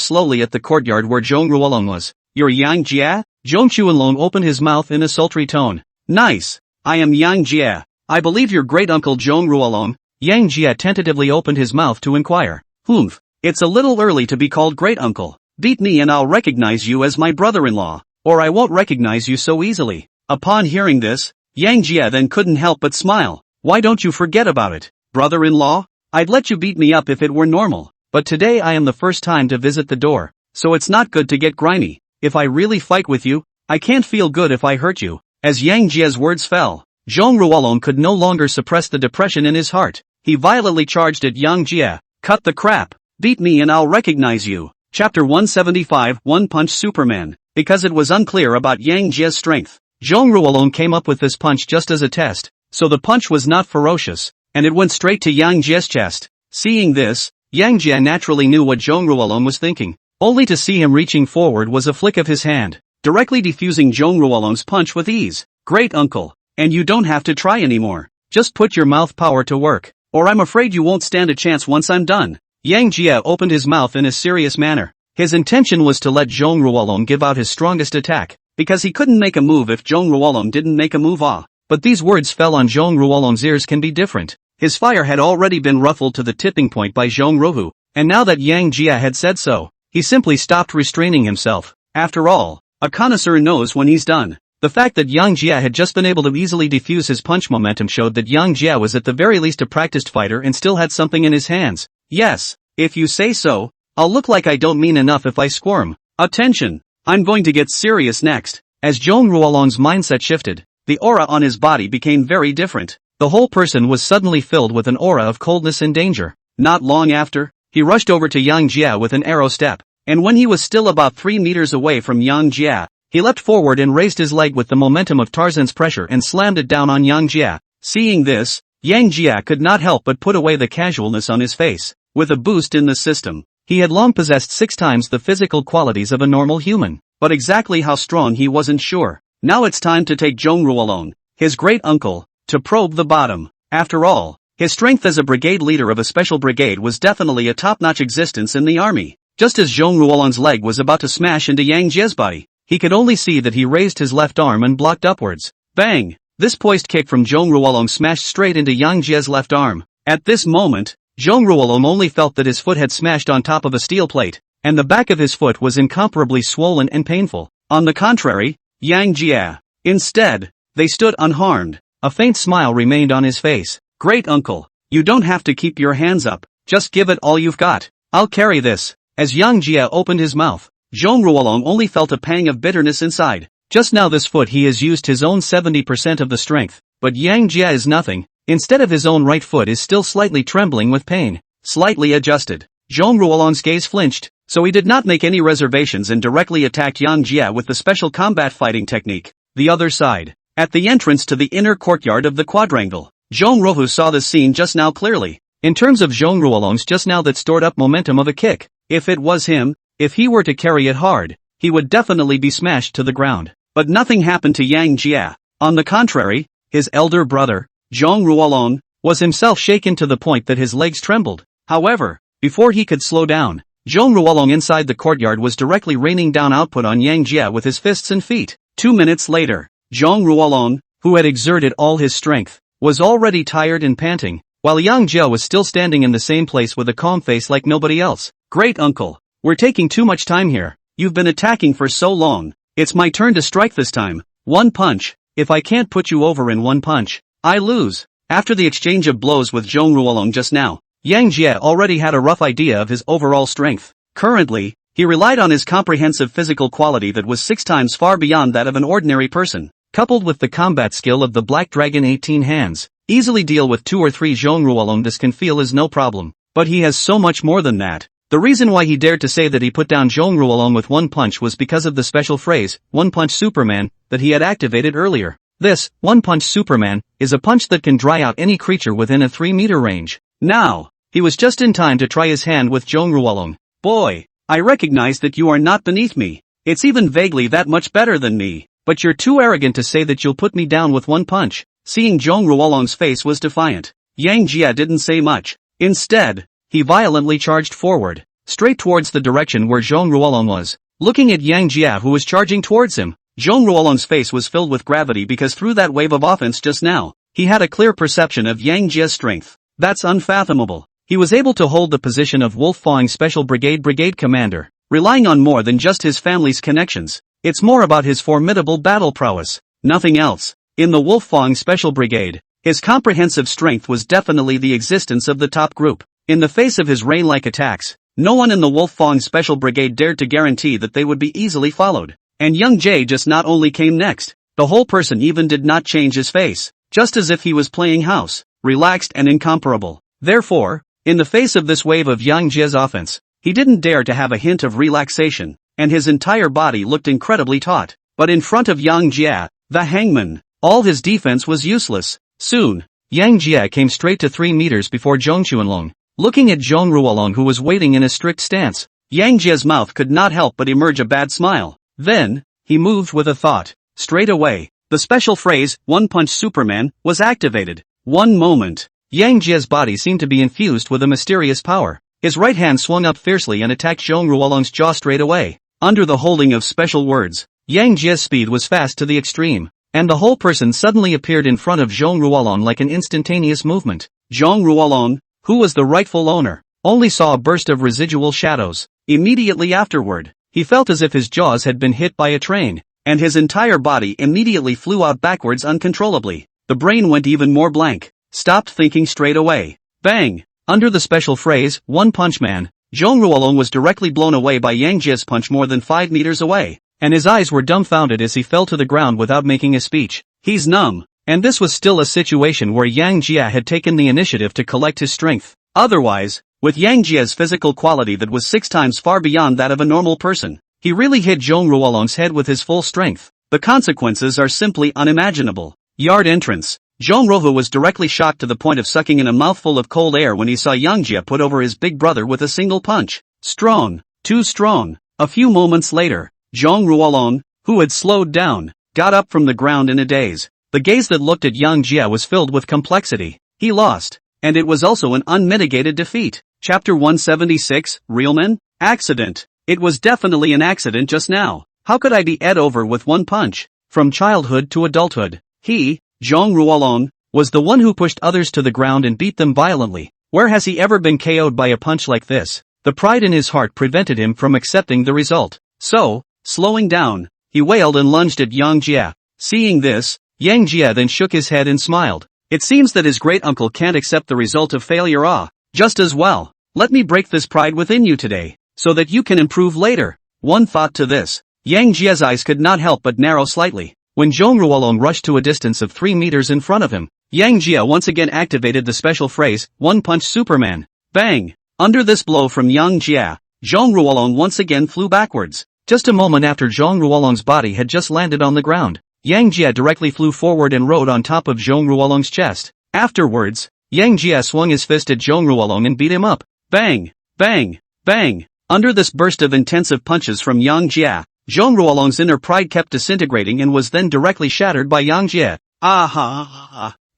slowly at the courtyard where Zhong Ruolan was. You're Yang Jia? Zhong Chuanlong opened his mouth in a sultry tone. Nice. I am Yang Jia. I believe your great-uncle Zhong Ruolan. Yang Jia tentatively opened his mouth to inquire. Humph. It's a little early to be called great-uncle. Beat me and I'll recognize you as my brother-in-law, or I won't recognize you so easily. Upon hearing this, Yang Jia then couldn't help but smile. Why don't you forget about it, brother-in-law? I'd let you beat me up if it were normal, but today I am the first time to visit the door, so it's not good to get grimy. If I really fight with you, I can't feel good if I hurt you. As Yang Jia's words fell, Zhong Ruolong could no longer suppress the depression in his heart. He violently charged at Yang Jie. Cut the crap. Beat me and I'll recognize you. Chapter 175 One Punch Superman. Because it was unclear about Yang Jie's strength, Zhong Ruolong came up with this punch just as a test, so the punch was not ferocious, and it went straight to Yang Jie's chest. Seeing this, Yang Jie naturally knew what Zhong Ruolong was thinking, only to see him reaching forward was a flick of his hand, directly defusing Zhong Ruolong's punch with ease. Great uncle, and you don't have to try anymore. Just put your mouth power to work, or I'm afraid you won't stand a chance once I'm done. Yang Jie opened his mouth in a serious manner. His intention was to let Zhong Ruolong give out his strongest attack, because he couldn't make a move if Zhong Ruolong didn't make a move. But these words fell on Zhong Ruolong's ears can be different. His fire had already been ruffled to the tipping point by Zhong Ruhu, and now that Yang Jie had said so, he simply stopped restraining himself. After all, a connoisseur knows when he's done. The fact that Yang Jie had just been able to easily defuse his punch momentum showed that Yang Jie was at the very least a practiced fighter and still had something in his hands. Yes, if you say so. I'll look like I don't mean enough if I squirm. Attention! I'm going to get serious next. As Zhong Ruolong's mindset shifted, the aura on his body became very different. The whole person was suddenly filled with an aura of coldness and danger. Not long after, he rushed over to Yang Jie with an arrow step, and when he was still about 3 meters away from Yang Jie, he leapt forward and raised his leg with the momentum of Tarzan's pressure and slammed it down on Yang Jie. Seeing this, Yang Jie could not help but put away the casualness on his face. With a boost in the system, he had long possessed 6 times the physical qualities of a normal human, but exactly how strong he wasn't sure. Now it's time to take Zhong Ruolong, his great uncle, to probe the bottom. After all, his strength as a brigade leader of a special brigade was definitely a top-notch existence in the army. Just as Zhong Ruolong's leg was about to smash into Yang Jie's body, he could only see that he raised his left arm and blocked upwards. Bang! This poised kick from Zhong Ruolong smashed straight into Yang Jie's left arm. At this moment, Zhong Ruolong only felt that his foot had smashed on top of a steel plate, and the back of his foot was incomparably swollen and painful. On the contrary, Yang Jie. Instead, they stood unharmed. A faint smile remained on his face. Great uncle, you don't have to keep your hands up, just give it all you've got. I'll carry this. As Yang Jie opened his mouth, Zhong Ruolong only felt a pang of bitterness inside. Just now this foot he has used his own 70% of the strength, but Yang Jie is nothing. Instead of his own right foot is still slightly trembling with pain. Slightly adjusted. Zhong Ruolong's gaze flinched, so he did not make any reservations and directly attacked Yang Jie with the special combat fighting technique. The other side. At the entrance to the inner courtyard of the quadrangle, Zhong Ruhu saw the scene just now clearly. In terms of Zhong Ruolong's just now that stored up momentum of a kick, if it was him, if he were to carry it hard, he would definitely be smashed to the ground. But nothing happened to Yang Jie. On the contrary, his elder brother, Zhong Ruolong, was himself shaken to the point that his legs trembled. However, before he could slow down, Zhong Ruolong inside the courtyard was directly raining down output on Yang Jie with his fists and feet. 2 minutes later, Zhong Ruolong, who had exerted all his strength, was already tired and panting, while Yang Jie was still standing in the same place with a calm face like nobody else. Great uncle, we're taking too much time here. You've been attacking for so long. It's my turn to strike this time. One punch. If I can't put you over in one punch, I lose. After the exchange of blows with Zhong Ruolong just now, Yang Jie already had a rough idea of his overall strength. Currently, he relied on his comprehensive physical quality that was 6 times far beyond that of an ordinary person, coupled with the combat skill of the Black Dragon 18 hands. Easily deal with 2 or 3 Zhong Ruolong this can feel is no problem. But he has so much more than that. The reason why he dared to say that he put down Zhong Ruolong with one punch was because of the special phrase, One Punch Superman, that he had activated earlier. This, One Punch Superman, is a punch that can dry out any creature within a 3-meter range. Now, he was just in time to try his hand with Zhong Ruolong. Boy, I recognize that you are not beneath me. It's even vaguely that much better than me. But you're too arrogant to say that you'll put me down with one punch. Seeing Zhong Ruolong's face was defiant, Yang Jie didn't say much. Instead, he violently charged forward, straight towards the direction where Zhong Ruolong was. Looking at Yang Jie who was charging towards him, Zhong Ruolong's face was filled with gravity because through that wave of offense just now, he had a clear perception of Yang Jie's strength. That's unfathomable. He was able to hold the position of Wolf Fang Special Brigade commander, relying on more than just his family's connections. It's more about his formidable battle prowess, nothing else. In the Wolf Fang Special Brigade, his comprehensive strength was definitely the existence of the top group. In the face of his rain-like attacks, no one in the Wolf Fang Special Brigade dared to guarantee that they would be easily followed. And Yang Jie just not only came next, the whole person even did not change his face. just as if he was playing house, relaxed and incomparable. Therefore, in the face of this wave of Yang Jie's offense, he didn't dare to have a hint of relaxation, and his entire body looked incredibly taut. But in front of Yang Jie, the hangman, all his defense was useless. Soon, Yang Jie came straight to 3 meters before Zhong Chuanlong. Looking at Zhong Ruolong, who was waiting in a strict stance, Yang Jie's mouth could not help but emerge a bad smile. Then, he moved with a thought. Straight away, the special phrase, "One Punch Superman," was activated. One moment, Yang Jie's body seemed to be infused with a mysterious power. His right hand swung up fiercely and attacked Zhong Ruolong's jaw straight away. Under the holding of special words, Yang Jie's speed was fast to the extreme, and the whole person suddenly appeared in front of Zhong Ruolong like an instantaneous movement. Zhong Ruolong, who was the rightful owner, only saw a burst of residual shadows. Immediately afterward, he felt as if his jaws had been hit by a train, and his entire body immediately flew out backwards uncontrollably. The brain went even more blank, stopped thinking straight away. Bang! Under the special phrase, "One Punch Man," Zhong Ruolong was directly blown away by Yang Jie's punch more than 5 meters away, and his eyes were dumbfounded as he fell to the ground without making a speech. He's numb. And this was still a situation where Yang Jie had taken the initiative to collect his strength. Otherwise, with Yang Jie's physical quality that was 6 times far beyond that of a normal person, he really hit Zhong Ruolong's head with his full strength. The consequences are simply unimaginable. Yard entrance. Zhong Ruohu was directly shocked to the point of sucking in a mouthful of cold air when he saw Yang Jie put over his big brother with a single punch. Strong. Too strong. A few moments later, Zhong Ruolong, who had slowed down, got up from the ground in a daze. The gaze that looked at Yang Jie was filled with complexity. He lost, and it was also an unmitigated defeat. Chapter 176, Realman? Accident. It was definitely an accident just now. How could I be ed over with one punch? From childhood to adulthood, he, Zhong Ruolong, was the one who pushed others to the ground and beat them violently. Where has he ever been KO'd by a punch like this? The pride in his heart prevented him from accepting the result. So, slowing down, he wailed and lunged at Yang Jie. Seeing this, Yang Jie then shook his head and smiled. It seems that his great-uncle can't accept the result of failure. Just as well. Let me break this pride within you today, so that you can improve later. One thought to this. Yang Jie's eyes could not help but narrow slightly. When Zhong Ruolong rushed to a distance of 3 meters in front of him, Yang Jie once again activated the special phrase, "One Punch Superman." Bang! Under this blow from Yang Jie, Zhong Ruolong once again flew backwards. Just a moment after Zhong Ruolong's body had just landed on the ground, Yang Jie directly flew forward and rode on top of Zhong Ruolong's chest. Afterwards, Yang Jie swung his fist at Zhong Ruolong and beat him up. Bang! Bang! Bang! Under this burst of intensive punches from Yang Jie, Zhong Ruolong's inner pride kept disintegrating and was then directly shattered by Yang Jie.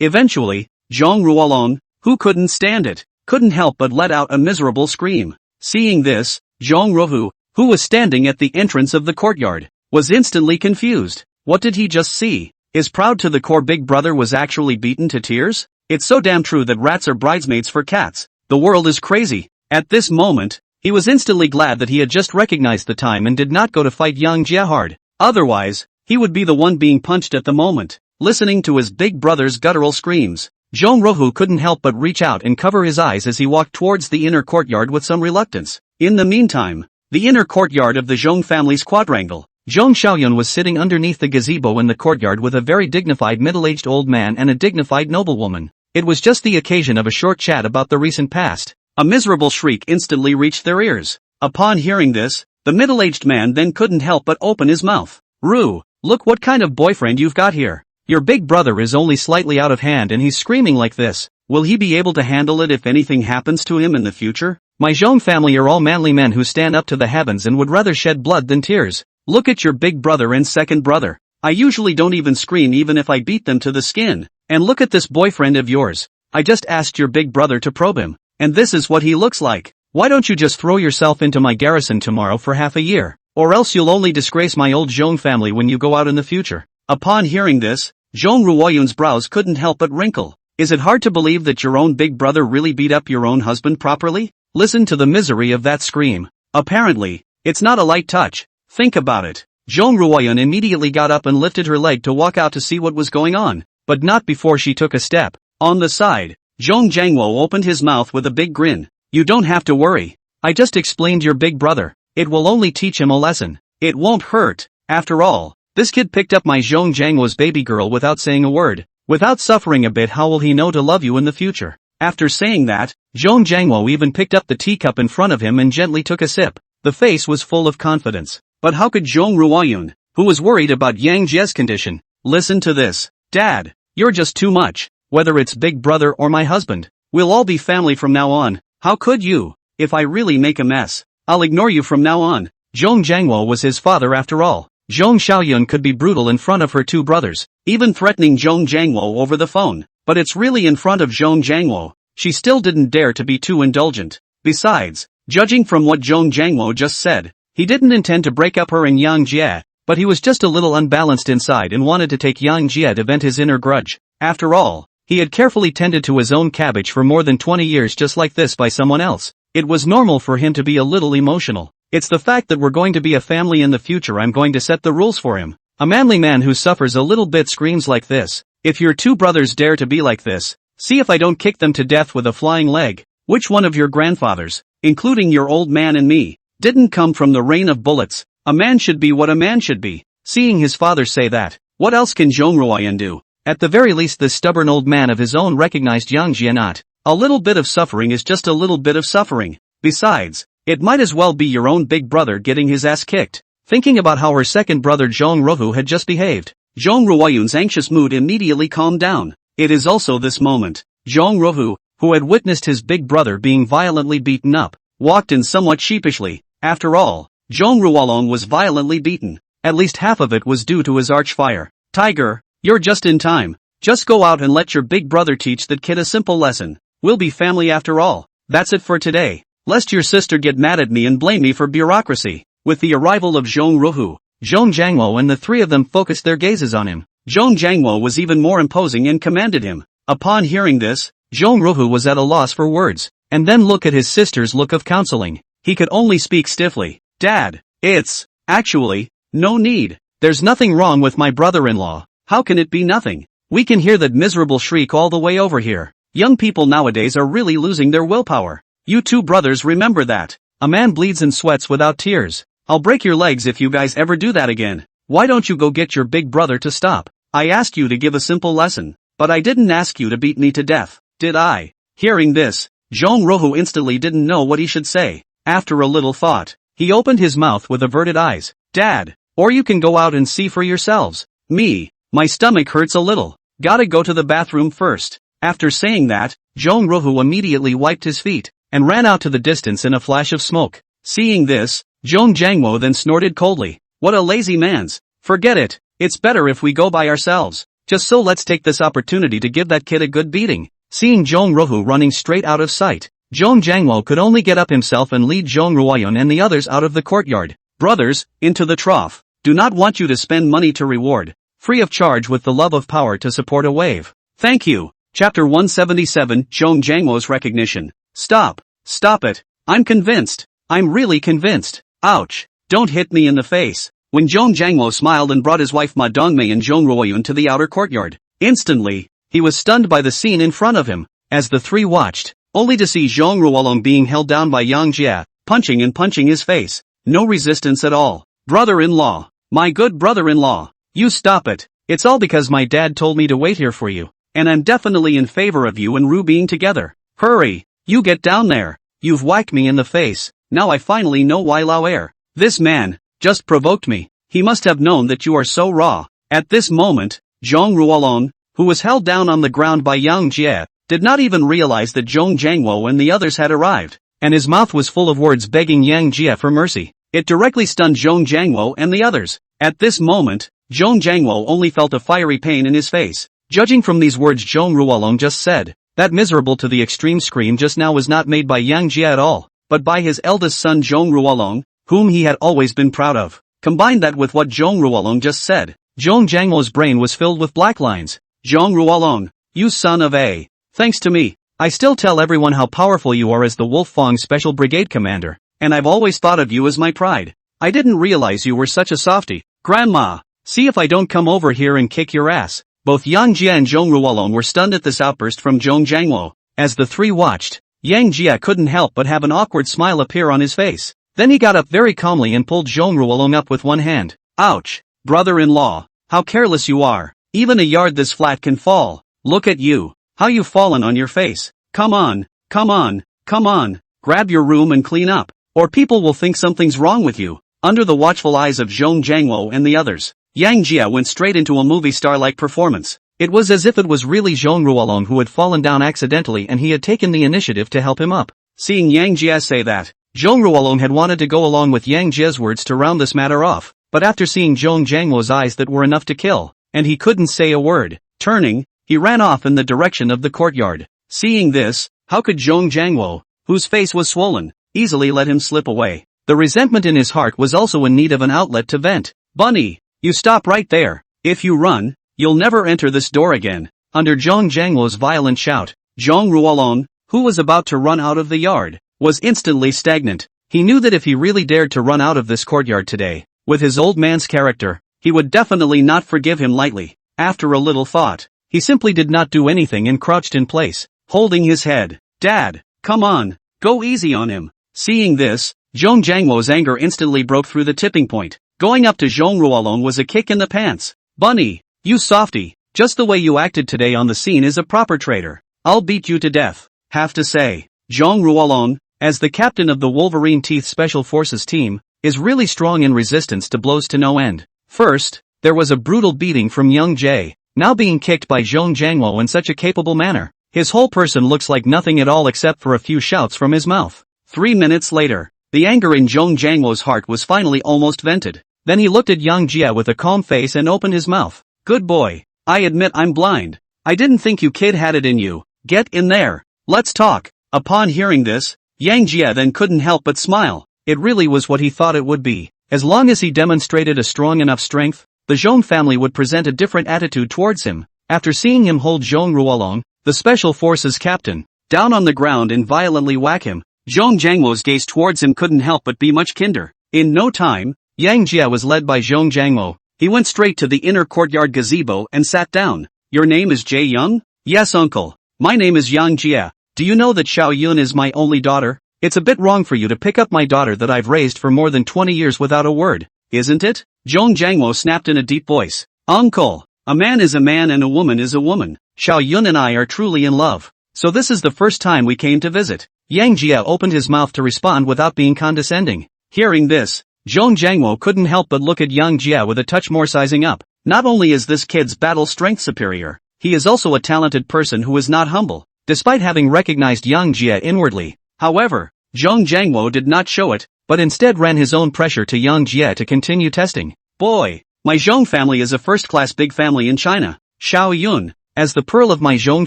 Eventually, Zhong Ruolong, who couldn't stand it, couldn't help but let out a miserable scream. Seeing this, Zhong Ruohu, who was standing at the entrance of the courtyard, was instantly confused. What did he just see? His proud to the core big brother was actually beaten to tears? It's so damn true that rats are bridesmaids for cats. The world is crazy. At this moment, he was instantly glad that he had just recognized the time and did not go to fight Yang Jie hard. Otherwise, he would be the one being punched at the moment. Listening to his big brother's guttural screams, Zhong Ruohu couldn't help but reach out and cover his eyes as he walked towards the inner courtyard with some reluctance. In the meantime, the inner courtyard of the Zhong family's quadrangle, Zhong Xiaoyun was sitting underneath the gazebo in the courtyard with a very dignified middle-aged old man and a dignified noblewoman. It was just the occasion of a short chat about the recent past. A miserable shriek instantly reached their ears. Upon hearing this, the middle-aged man then couldn't help but open his mouth. "Rue, look what kind of boyfriend you've got here. Your big brother is only slightly out of hand and he's screaming like this. Will he be able to handle it if anything happens to him in the future? My Zhong family are all manly men who stand up to the heavens and would rather shed blood than tears. Look at your big brother and second brother. I usually don't even scream even if I beat them to the skin. And look at this boyfriend of yours. I just asked your big brother to probe him, and this is what he looks like. Why don't you just throw yourself into my garrison tomorrow for half a year? Or else you'll only disgrace my old Zhong family when you go out in the future." Upon hearing this, Zhong Ruoyun's brows couldn't help but wrinkle. Is it hard to believe that your own big brother really beat up your own husband properly? Listen to the misery of that scream. Apparently, it's not a light touch. Think about it. Zhong Ruoyun immediately got up and lifted her leg to walk out to see what was going on, but not before she took a step. On the side, Zhong Jiangwo opened his mouth with a big grin. "You don't have to worry. I just explained your big brother. It will only teach him a lesson. It won't hurt. After all, this kid picked up my Zhong Jiangwo's baby girl without saying a word. Without suffering a bit, how will he know to love you in the future? After saying that, Zhong Jiangwo even picked up the teacup in front of him and gently took a sip. The face was full of confidence. But how could Zhong Ruoyun, who was worried about Yang Jie's condition, listen to this? Dad, you're just too much. Whether it's big brother or my husband, we'll all be family from now on. How could you? If I really make a mess, I'll ignore you from now on. Zhong Jiangwo was his father after all. Zhong Xiaoyun could be brutal in front of her two brothers, even threatening Zhong Jiangwo over the phone. But it's really in front of Zhong Jiangwo. She still didn't dare to be too indulgent. Besides, judging from what Zhong Jiangwo just said, he didn't intend to break up her and Yang Jie, but he was just a little unbalanced inside and wanted to take Yang Jie to vent his inner grudge. After all, he had carefully tended to his own cabbage for more than 20 years just like this by someone else. It was normal for him to be a little emotional. It's the fact that we're going to be a family in the future. I'm going to set the rules for him. A manly man who suffers a little bit screams like this. If your two brothers dare to be like this, see if I don't kick them to death with a flying leg. Which one of your grandfathers, including your old man and me, didn't come from the rain of bullets? A man should be what a man should be. Seeing his father say that, what else can Zhong Ruoyun do? At the very least, this stubborn old man of his own recognized Yang Jie not. A little bit of suffering is just a little bit of suffering. Besides, it might as well be your own big brother getting his ass kicked. Thinking about how her second brother Zhong Ruohu had just behaved, Zhong Ruoyun's anxious mood immediately calmed down. It is also this moment, Zhong Ruohu, who had witnessed his big brother being violently beaten up, walked in somewhat sheepishly. After all, Zhong Ruoyun was violently beaten. At least half of it was due to his archfire. Tiger, you're just in time. Just go out and let your big brother teach that kid a simple lesson. We'll be family after all. That's it for today. Lest your sister get mad at me and blame me for bureaucracy. With the arrival of Zhong Ruohu, Zhong Jiangwo and the three of them focused their gazes on him. Zhong Jiangwo was even more imposing and commanded him. Upon hearing this, Zhong Ruohu was at a loss for words. And then look at his sister's look of counseling. He could only speak stiffly. Dad, it's, actually, no need. There's nothing wrong with my brother-in-law. How can it be nothing? We can hear that miserable shriek all the way over here. Young people nowadays are really losing their willpower. You two brothers remember that. A man bleeds and sweats without tears. I'll break your legs if you guys ever do that again. Why don't you go get your big brother to stop? I asked you to give a simple lesson, but I didn't ask you to beat me to death, did I? Hearing this, Zhong Ruohu instantly didn't know what he should say. After a little thought, he opened his mouth with averted eyes. Dad, or you can go out and see for yourselves. Me, my stomach hurts a little. Gotta go to the bathroom first. After saying that, Zhong Ruohu immediately wiped his feet and ran out to the distance in a flash of smoke. Seeing this, Zhong Jiangwo then snorted coldly. What a lazy man's. Forget it. It's better if we go by ourselves. Just so let's take this opportunity to give that kid a good beating. Seeing Zhong Ruohu running straight out of sight, Zhong Jiangwo could only get up himself and lead Zhong Ruoyun and the others out of the courtyard. Brothers, into the trough. Do not want you to spend money to reward. Free of charge with the love of power to support a wave. Thank you. Chapter 177, Zhong Jiangwo's recognition. Stop. Stop it. I'm convinced. I'm really convinced. Ouch. Don't hit me in the face. When Zhong Jiangwo smiled and brought his wife Ma Dongmei and Zhong Ruoyun to the outer courtyard, instantly, he was stunned by the scene in front of him. As the three watched, only to see Zhong Ruoyun being held down by Yang Jie, punching his face. No resistance at all. Brother-in-law. My good brother-in-law. You stop it. It's all because my dad told me to wait here for you. And I'm definitely in favor of you and Ru being together. Hurry. You get down there. You've whacked me in the face. Now I finally know why Lao Er, this man, just provoked me. He must have known that you are so raw. At this moment, Zhong Ruoyun, who was held down on the ground by Yang Jie, did not even realize that Zhong Jiangwo and the others had arrived, and his mouth was full of words begging Yang Jie for mercy. It directly stunned Zhong Jiangwo and the others. At this moment, Zhong Jiangwo only felt a fiery pain in his face. Judging from these words Zhong Ruoyun just said, that miserable to the extreme scream just now was not made by Yang Jie at all, but by his eldest son Zhong Ruoyun, whom he had always been proud of. Combine that with what Zhong Ruoyun just said, Zhong Jiangwo's brain was filled with black lines. Zhong Ruoyun, you son of a. Thanks to me, I still tell everyone how powerful you are as the Wolf Fong Special Brigade Commander, and I've always thought of you as my pride. I didn't realize you were such a softie. Grandma, see if I don't come over here and kick your ass. Both Yang Jie and Zhong Ruoyun were stunned at this outburst from Zhong Jiangwo. As the three watched, Yang Jie couldn't help but have an awkward smile appear on his face. Then he got up very calmly and pulled Zhong Ruoyun up with one hand. Ouch, brother-in-law, how careless you are. Even a yard this flat can fall. Look at you. How you've fallen on your face. Come on, come on, come on. Grab your room and clean up, or people will think something's wrong with you. Under the watchful eyes of Zhong Jiangwo and the others, Yang Jia went straight into a movie star-like performance. It was as if it was really Zhong Ruolong who had fallen down accidentally and he had taken the initiative to help him up. Seeing Yang Jia say that, Zhong Ruolong had wanted to go along with Yang Jia's words to round this matter off, but after seeing Zhong Jiangwo's eyes that were enough to kill, and he couldn't say a word. Turning, he ran off in the direction of the courtyard. Seeing this, how could Zhong Jiangwo, whose face was swollen, easily let him slip away? The resentment in his heart was also in need of an outlet to vent. Bunny, you stop right there. If you run, you'll never enter this door again. Under Zhong Jiangwo's violent shout, Zhong Ruolong, who was about to run out of the yard, was instantly stagnant. He knew that if he really dared to run out of this courtyard today, with his old man's character, he would definitely not forgive him lightly. After a little thought, he simply did not do anything and crouched in place, holding his head. Dad, come on, go easy on him. Seeing this, Zhong Jiangwo's anger instantly broke through the tipping point. Going up to Zhong Ruolong was a kick in the pants. Bunny, you softy, just the way you acted today on the scene is a proper traitor. I'll beat you to death. Have to say, Zhong Ruolong, as the captain of the Wolverine Teeth Special Forces team, is really strong in resistance to blows to no end. First, there was a brutal beating from young Jay, now being kicked by Zhong Jiangwo in such a capable manner. His whole person looks like nothing at all except for a few shouts from his mouth. 3 minutes later, the anger in Zhong Jiangwo's heart was finally almost vented. Then he looked at Yang Jia with a calm face and opened his mouth. Good boy. I admit I'm blind. I didn't think you kid had it in you. Get in there. Let's talk. Upon hearing this, Yang Jia then couldn't help but smile. It really was what he thought it would be. As long as he demonstrated a strong enough strength, the Zhong family would present a different attitude towards him. After seeing him hold Zhong Ruolong, the Special Forces captain, down on the ground and violently whack him, Zhong Jiangwo's gaze towards him couldn't help but be much kinder. In no time, Yang Jia was led by Zhong Jiangwo. He went straight to the inner courtyard gazebo and sat down. Your name is Jay Young? Yes, uncle. My name is Yang Jia. Do you know that Xiao Yun is my only daughter? It's a bit wrong for you to pick up my daughter that I've raised for more than 20 years without a word, isn't it? Zhong Jiangwo snapped in a deep voice. Uncle, a man is a man and a woman is a woman. Xiao Yun and I are truly in love. So this is the first time we came to visit. Yang Jia opened his mouth to respond without being condescending. Hearing this, Zhong Jiangwo couldn't help but look at Yang Jia with a touch more sizing up. Not only is this kid's battle strength superior, he is also a talented person who is not humble, despite having recognized Yang Jia inwardly. However, Zhong Jiangwo did not show it, but instead ran his own pressure to Yang Jia to continue testing. Boy, my Zhong family is a first-class big family in China. Xiao Yun, as the pearl of my Zhong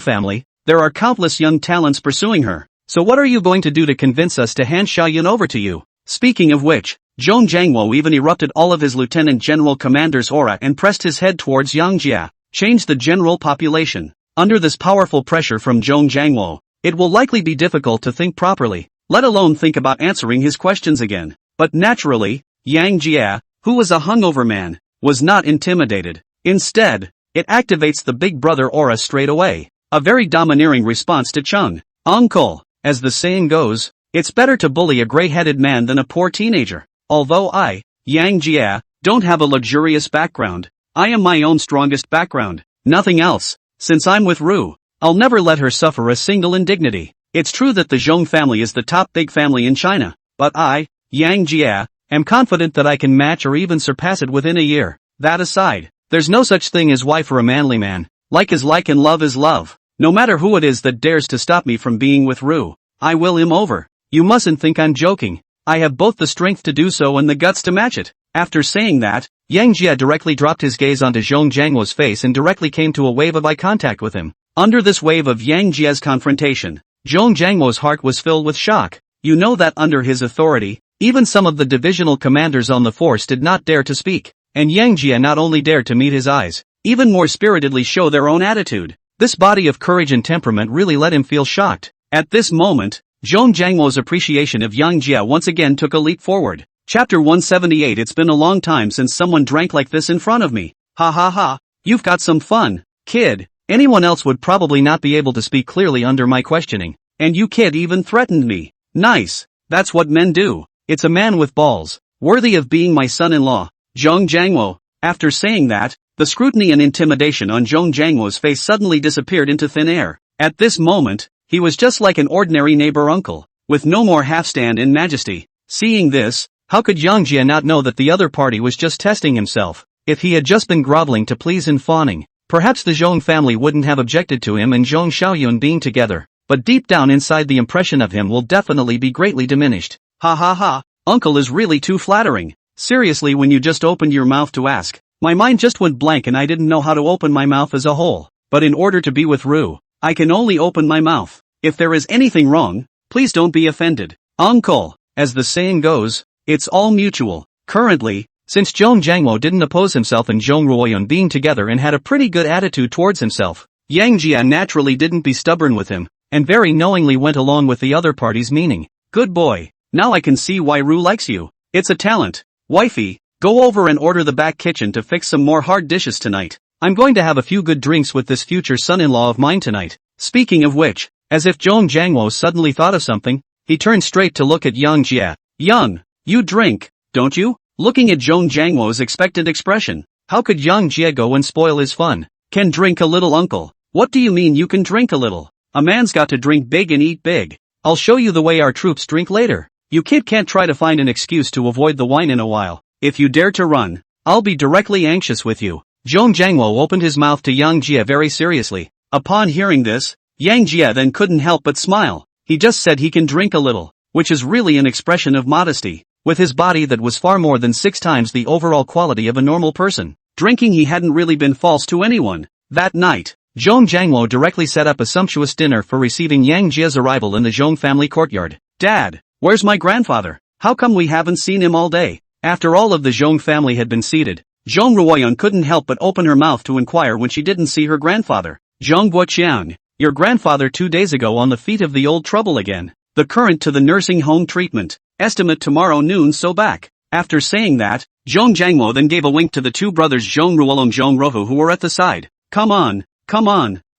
family, there are countless young talents pursuing her. So what are you going to do to convince us to hand Xiao Yun over to you? Speaking of which, Zhong Jiangwo even erupted all of his lieutenant general commander's aura and pressed his head towards Yang Jia. Change the general population. Under this powerful pressure from Zhong Jiangwo, it will likely be difficult to think properly, let alone think about answering his questions again. But naturally, Yang Jia, who was a hungover man, was not intimidated. Instead, it activates the big brother aura straight away. A very domineering response to Chung. Uncle, as the saying goes, it's better to bully a gray-headed man than a poor teenager. Although I, Yang Jia, don't have a luxurious background, I am my own strongest background. Nothing else. Since I'm with Ru, I'll never let her suffer a single indignity. It's true that the Zhong family is the top big family in China, but I, Yang Jia, am confident that I can match or even surpass it within a year. That aside, there's no such thing as wife for a manly man. Like is like and love is love. No matter who it is that dares to stop me from being with Ru, I will him over. You mustn't think I'm joking. I have both the strength to do so and the guts to match it. After saying that, Yang Jia directly dropped his gaze onto Zhong Jiangwo's face and directly came to a wave of eye contact with him. Under this wave of Yang Jia's confrontation, Zhong Jiangwo's heart was filled with shock. You know that under his authority, even some of the divisional commanders on the force did not dare to speak, and Yang Jia not only dared to meet his eyes, even more spiritedly show their own attitude. This body of courage and temperament really let him feel shocked. At this moment, Zhong Jiangwo's appreciation of Yang Jia once again took a leap forward. Chapter 178. It's been a long time since someone drank like this in front of me. Ha ha ha, you've got some fun, kid. Anyone else would probably not be able to speak clearly under my questioning. And you kid even threatened me. Nice. That's what men do. It's a man with balls, worthy of being my son-in-law. Zhong Jiangwo. After saying that, The scrutiny and intimidation on Zhong Jiangwo's face suddenly disappeared into thin air. At this moment, he was just like an ordinary neighbor uncle, with no more half-stand in majesty. Seeing this, how could Yang Jie not know that the other party was just testing himself? If he had just been groveling to please and fawning, perhaps the Zhong family wouldn't have objected to him and Zhong Xiaoyun being together, but deep down inside the impression of him will definitely be greatly diminished. Ha ha ha, uncle is really too flattering. Seriously, when you just opened your mouth to ask, my mind just went blank and I didn't know how to open my mouth as a whole. But in order to be with Ru, I can only open my mouth. If there is anything wrong, please don't be offended. Uncle, as the saying goes, it's all mutual. Currently, since Zhong Jiangwo didn't oppose himself and Zhong Ruoyun being together and had a pretty good attitude towards himself, Yang Jie naturally didn't be stubborn with him, and very knowingly went along with the other party's meaning. Good boy, now I can see why Ru likes you. It's a talent. Wifey, go over and order the back kitchen to fix some more hard dishes tonight. I'm going to have a few good drinks with this future son-in-law of mine tonight. Speaking of which, as if Zhong Jiangwo suddenly thought of something, he turned straight to look at Yang Jie. Young, you drink, don't you? Looking at Zhong Jiangwo's expectant expression, how could Yang Jie go and spoil his fun? Can drink a little, uncle? What do you mean you can drink a little? A man's got to drink big and eat big. I'll show you the way our troops drink later. You kid can't try to find an excuse to avoid the wine in a while. If you dare to run, I'll be directly anxious with you. Zhong Jiangwo opened his mouth to Yang Jie very seriously. Upon hearing this, Yang Jie then couldn't help but smile. He just said he can drink a little, which is really an expression of modesty. With his body that was far more than 6 times the overall quality of a normal person, drinking he hadn't really been false to anyone. That night, Zhong Jiangwo directly set up a sumptuous dinner for receiving Yang Jie's arrival in the Zhong family courtyard. Dad, where's my grandfather? How come we haven't seen him all day? After all of the Zhong family had been seated, Zhong Ruoyun couldn't help but open her mouth to inquire when she didn't see her grandfather. Zhong Guoqiang, your grandfather 2 days ago on the feet of the old trouble again. The current to the nursing home treatment. Estimate tomorrow noon, so back. After saying that, Zhong Jiangwo then gave a wink to the two brothers Zhong Ruolong and Zhong Rohu who were at the side. Come on.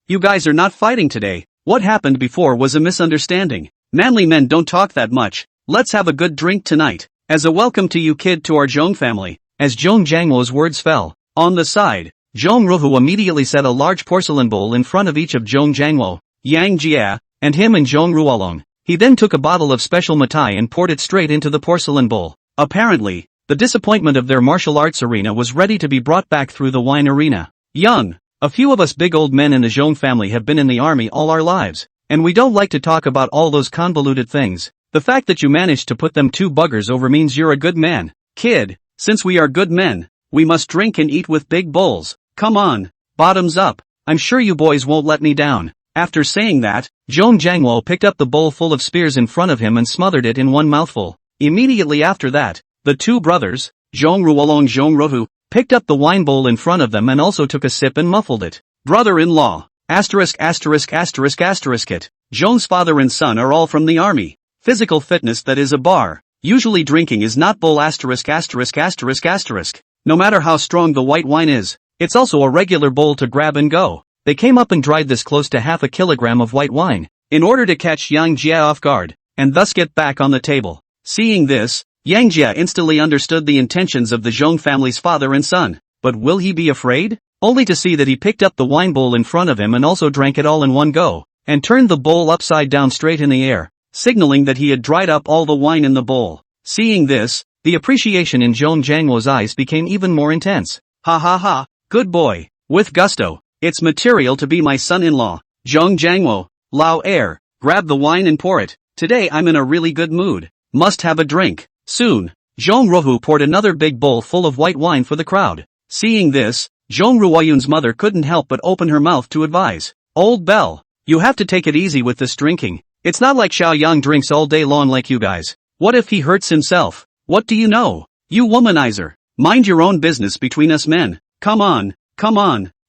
You guys are not fighting today. What happened before was a misunderstanding. Manly men don't talk that much. Let's have a good drink tonight. As a welcome to you kid to our Zhong family. As Zhong Jiangwo's words fell, on the side, Zhong Rohu immediately set a large porcelain bowl in front of each of Zhong Jiangwo, Yang Jie, and him and Zhong Ruolong. He then took a bottle of special matai and poured it straight into the porcelain bowl. Apparently, the disappointment of their martial arts arena was ready to be brought back through the wine arena. Young, a few of us big old men in the Zhong family have been in the army all our lives, and we don't like to talk about all those convoluted things. The fact that you managed to put them two buggers over means you're a good man. Kid, since we are good men, we must drink and eat with big bowls. Come on, bottoms up. I'm sure you boys won't let me down. After saying that, Zhong Jiangwo picked up the bowl full of spears in front of him and smothered it in one mouthful. Immediately after that, the two brothers, Zhong Ruolong and Zhong Rohu, picked up the wine bowl in front of them and also took a sip and muffled it. Brother-in-law, ******* it. Zhong's father and son are all from the army. Physical fitness, that is a bar. Usually drinking is not bowl ********. No matter how strong the white wine is, it's also a regular bowl to grab and go. They came up and dried this close to half a kilogram of white wine, in order to catch Yang Jie off guard, and thus get back on the table. Seeing this, Yang Jie instantly understood the intentions of the Zhong family's father and son. But will he be afraid? Only to see that he picked up the wine bowl in front of him and also drank it all in one go, and turned the bowl upside down straight in the air, signaling that he had dried up all the wine in the bowl. Seeing this, the appreciation in Zhong Jiangwo's eyes became even more intense. Ha ha ha, good boy, with gusto. It's material to be my son-in-law. Zhong Jiangwo, Lao Air, grab the wine and pour it. Today I'm in a really good mood. Must have a drink. Soon, Zhong Rohu poured another big bowl full of white wine for the crowd. Seeing this, Zhong Ruoyun's mother couldn't help but open her mouth to advise. Old Belle, you have to take it easy with this drinking. It's not like Xiao Yang drinks all day long like you guys. What if he hurts himself? What do you know? You womanizer. Mind your own business between us men. Come on.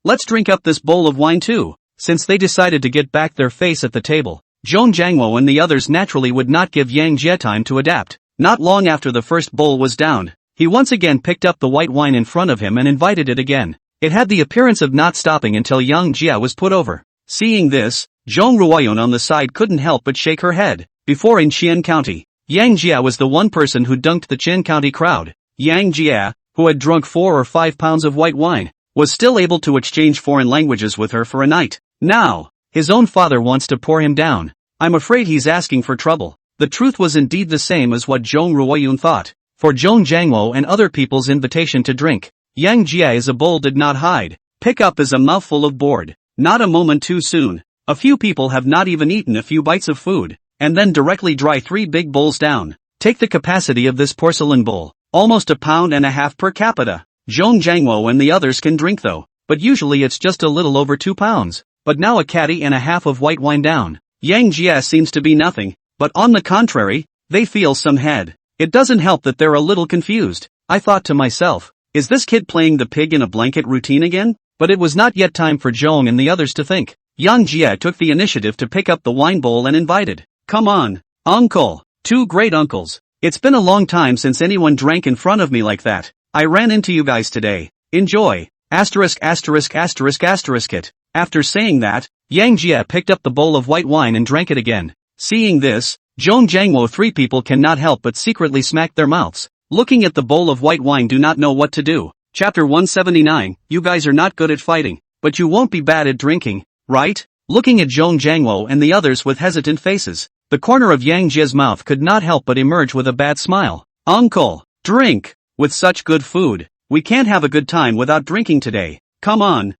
Let's drink up this bowl of wine too. Since they decided to get back their face at the table, Zhong Jiangwo and the others naturally would not give Yang Jie time to adapt. Not long after the first bowl was downed, he once again picked up the white wine in front of him and invited it again. It had the appearance of not stopping until Yang Jie was put over. Seeing this, Zhong Ruoyun on the side couldn't help but shake her head. Before in Qian County, Yang Jie was the one person who dunked the Qian County crowd. Yang Jie, who had drunk 4 or 5 pounds of white wine, was still able to exchange foreign languages with her for a night. Now, his own father wants to pour him down. I'm afraid he's asking for trouble. The truth was indeed the same as what Zhong Ruoyun thought. For Zhong Jiangwo and other people's invitation to drink, Yang Jia as a bowl did not hide. Pick up as a mouthful of board. Not a moment too soon. A few people have not even eaten a few bites of food, and then directly dry 3 big bowls down. Take the capacity of this porcelain bowl. Almost 1.5 pounds per capita. Zhong Jiangwo and the others can drink though, but usually it's just a little over 2 pounds. But now a caddy and a half of white wine down. Yang Jia seems to be nothing, but on the contrary, they feel some head. It doesn't help that they're a little confused. I thought to myself, is this kid playing the pig in a blanket routine again? But it was not yet time for Zhong and the others to think. Yang Jia took the initiative to pick up the wine bowl and invited. Come on, uncle, 2 great uncles. It's been a long time since anyone drank in front of me like that. I ran into you guys today. Enjoy. Asterisk. After saying that, Yang Jia picked up the bowl of white wine and drank it again. Seeing this, Zhong Jiangwo 3 people cannot help but secretly smack their mouths. Looking at the bowl of white wine do not know what to do. Chapter 179, you guys are not good at fighting, but you won't be bad at drinking, right? Looking at Zhong Jiangwo and the others with hesitant faces, the corner of Yang Jia's mouth could not help but emerge with a bad smile. Uncle, drink! With such good food, we can't have a good time without drinking today. Come on.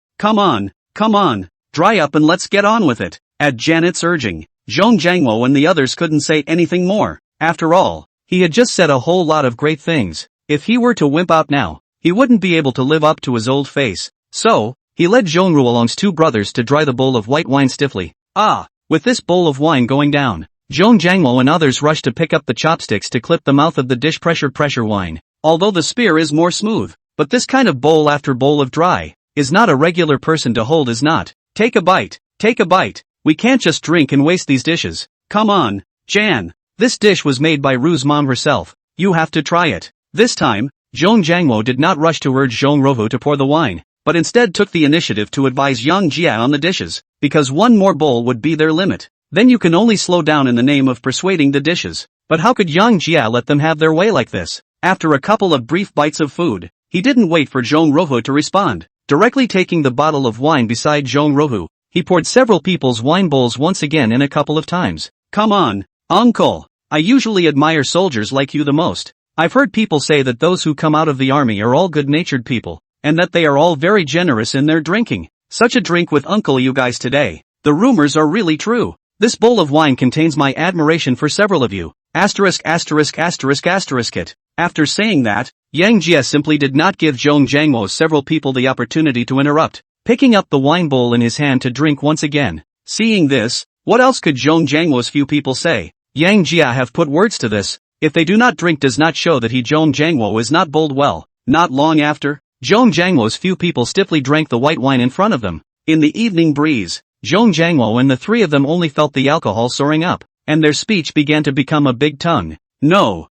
Dry up and let's get on with it. At Janet's urging, Zhong Jiangwo and the others couldn't say anything more. After all, he had just said a whole lot of great things. If he were to wimp out now, he wouldn't be able to live up to his old face. So, he led Zhong Ruolong's 2 brothers to dry the bowl of white wine stiffly. With this bowl of wine going down, Zhong Jiangwo and others rushed to pick up the chopsticks to clip the mouth of the dish. Pressure wine. Although the spear is more smooth, but this kind of bowl after bowl of dry, is not a regular person to hold is not. Take a bite. We can't just drink and waste these dishes. Come on, Jan. This dish was made by Ru's mom herself. You have to try it. This time, Zhong Jiangwo did not rush to urge Zhong Ruohu to pour the wine, but instead took the initiative to advise Yang Jia on the dishes, because one more bowl would be their limit. Then you can only slow down in the name of persuading the dishes. But how could Yang Jia let them have their way like this? After a couple of brief bites of food, he didn't wait for Zhong Ruohu to respond. Directly taking the bottle of wine beside Zhong Ruohu, he poured several people's wine bowls once again in a couple of times. Come on, uncle. I usually admire soldiers like you the most. I've heard people say that those who come out of the army are all good-natured people, and that they are all very generous in their drinking. Such a drink with uncle you guys today. The rumors are really true. This bowl of wine contains my admiration for several of you. Asterisk it. After saying that, Yang Jia simply did not give Zhong Jiangwo's several people the opportunity to interrupt, picking up the wine bowl in his hand to drink once again. Seeing this, what else could Zhong Jiangwo's few people say? Yang Jia have put words to this. If they do not drink does not show that Zhong Jiangwo is not bowled well. Not long after, Zhong Jiangwo's few people stiffly drank the white wine in front of them. In the evening breeze, Zhong Jiangwo and the 3 of them only felt the alcohol soaring up, and their speech began to become a big tongue. No,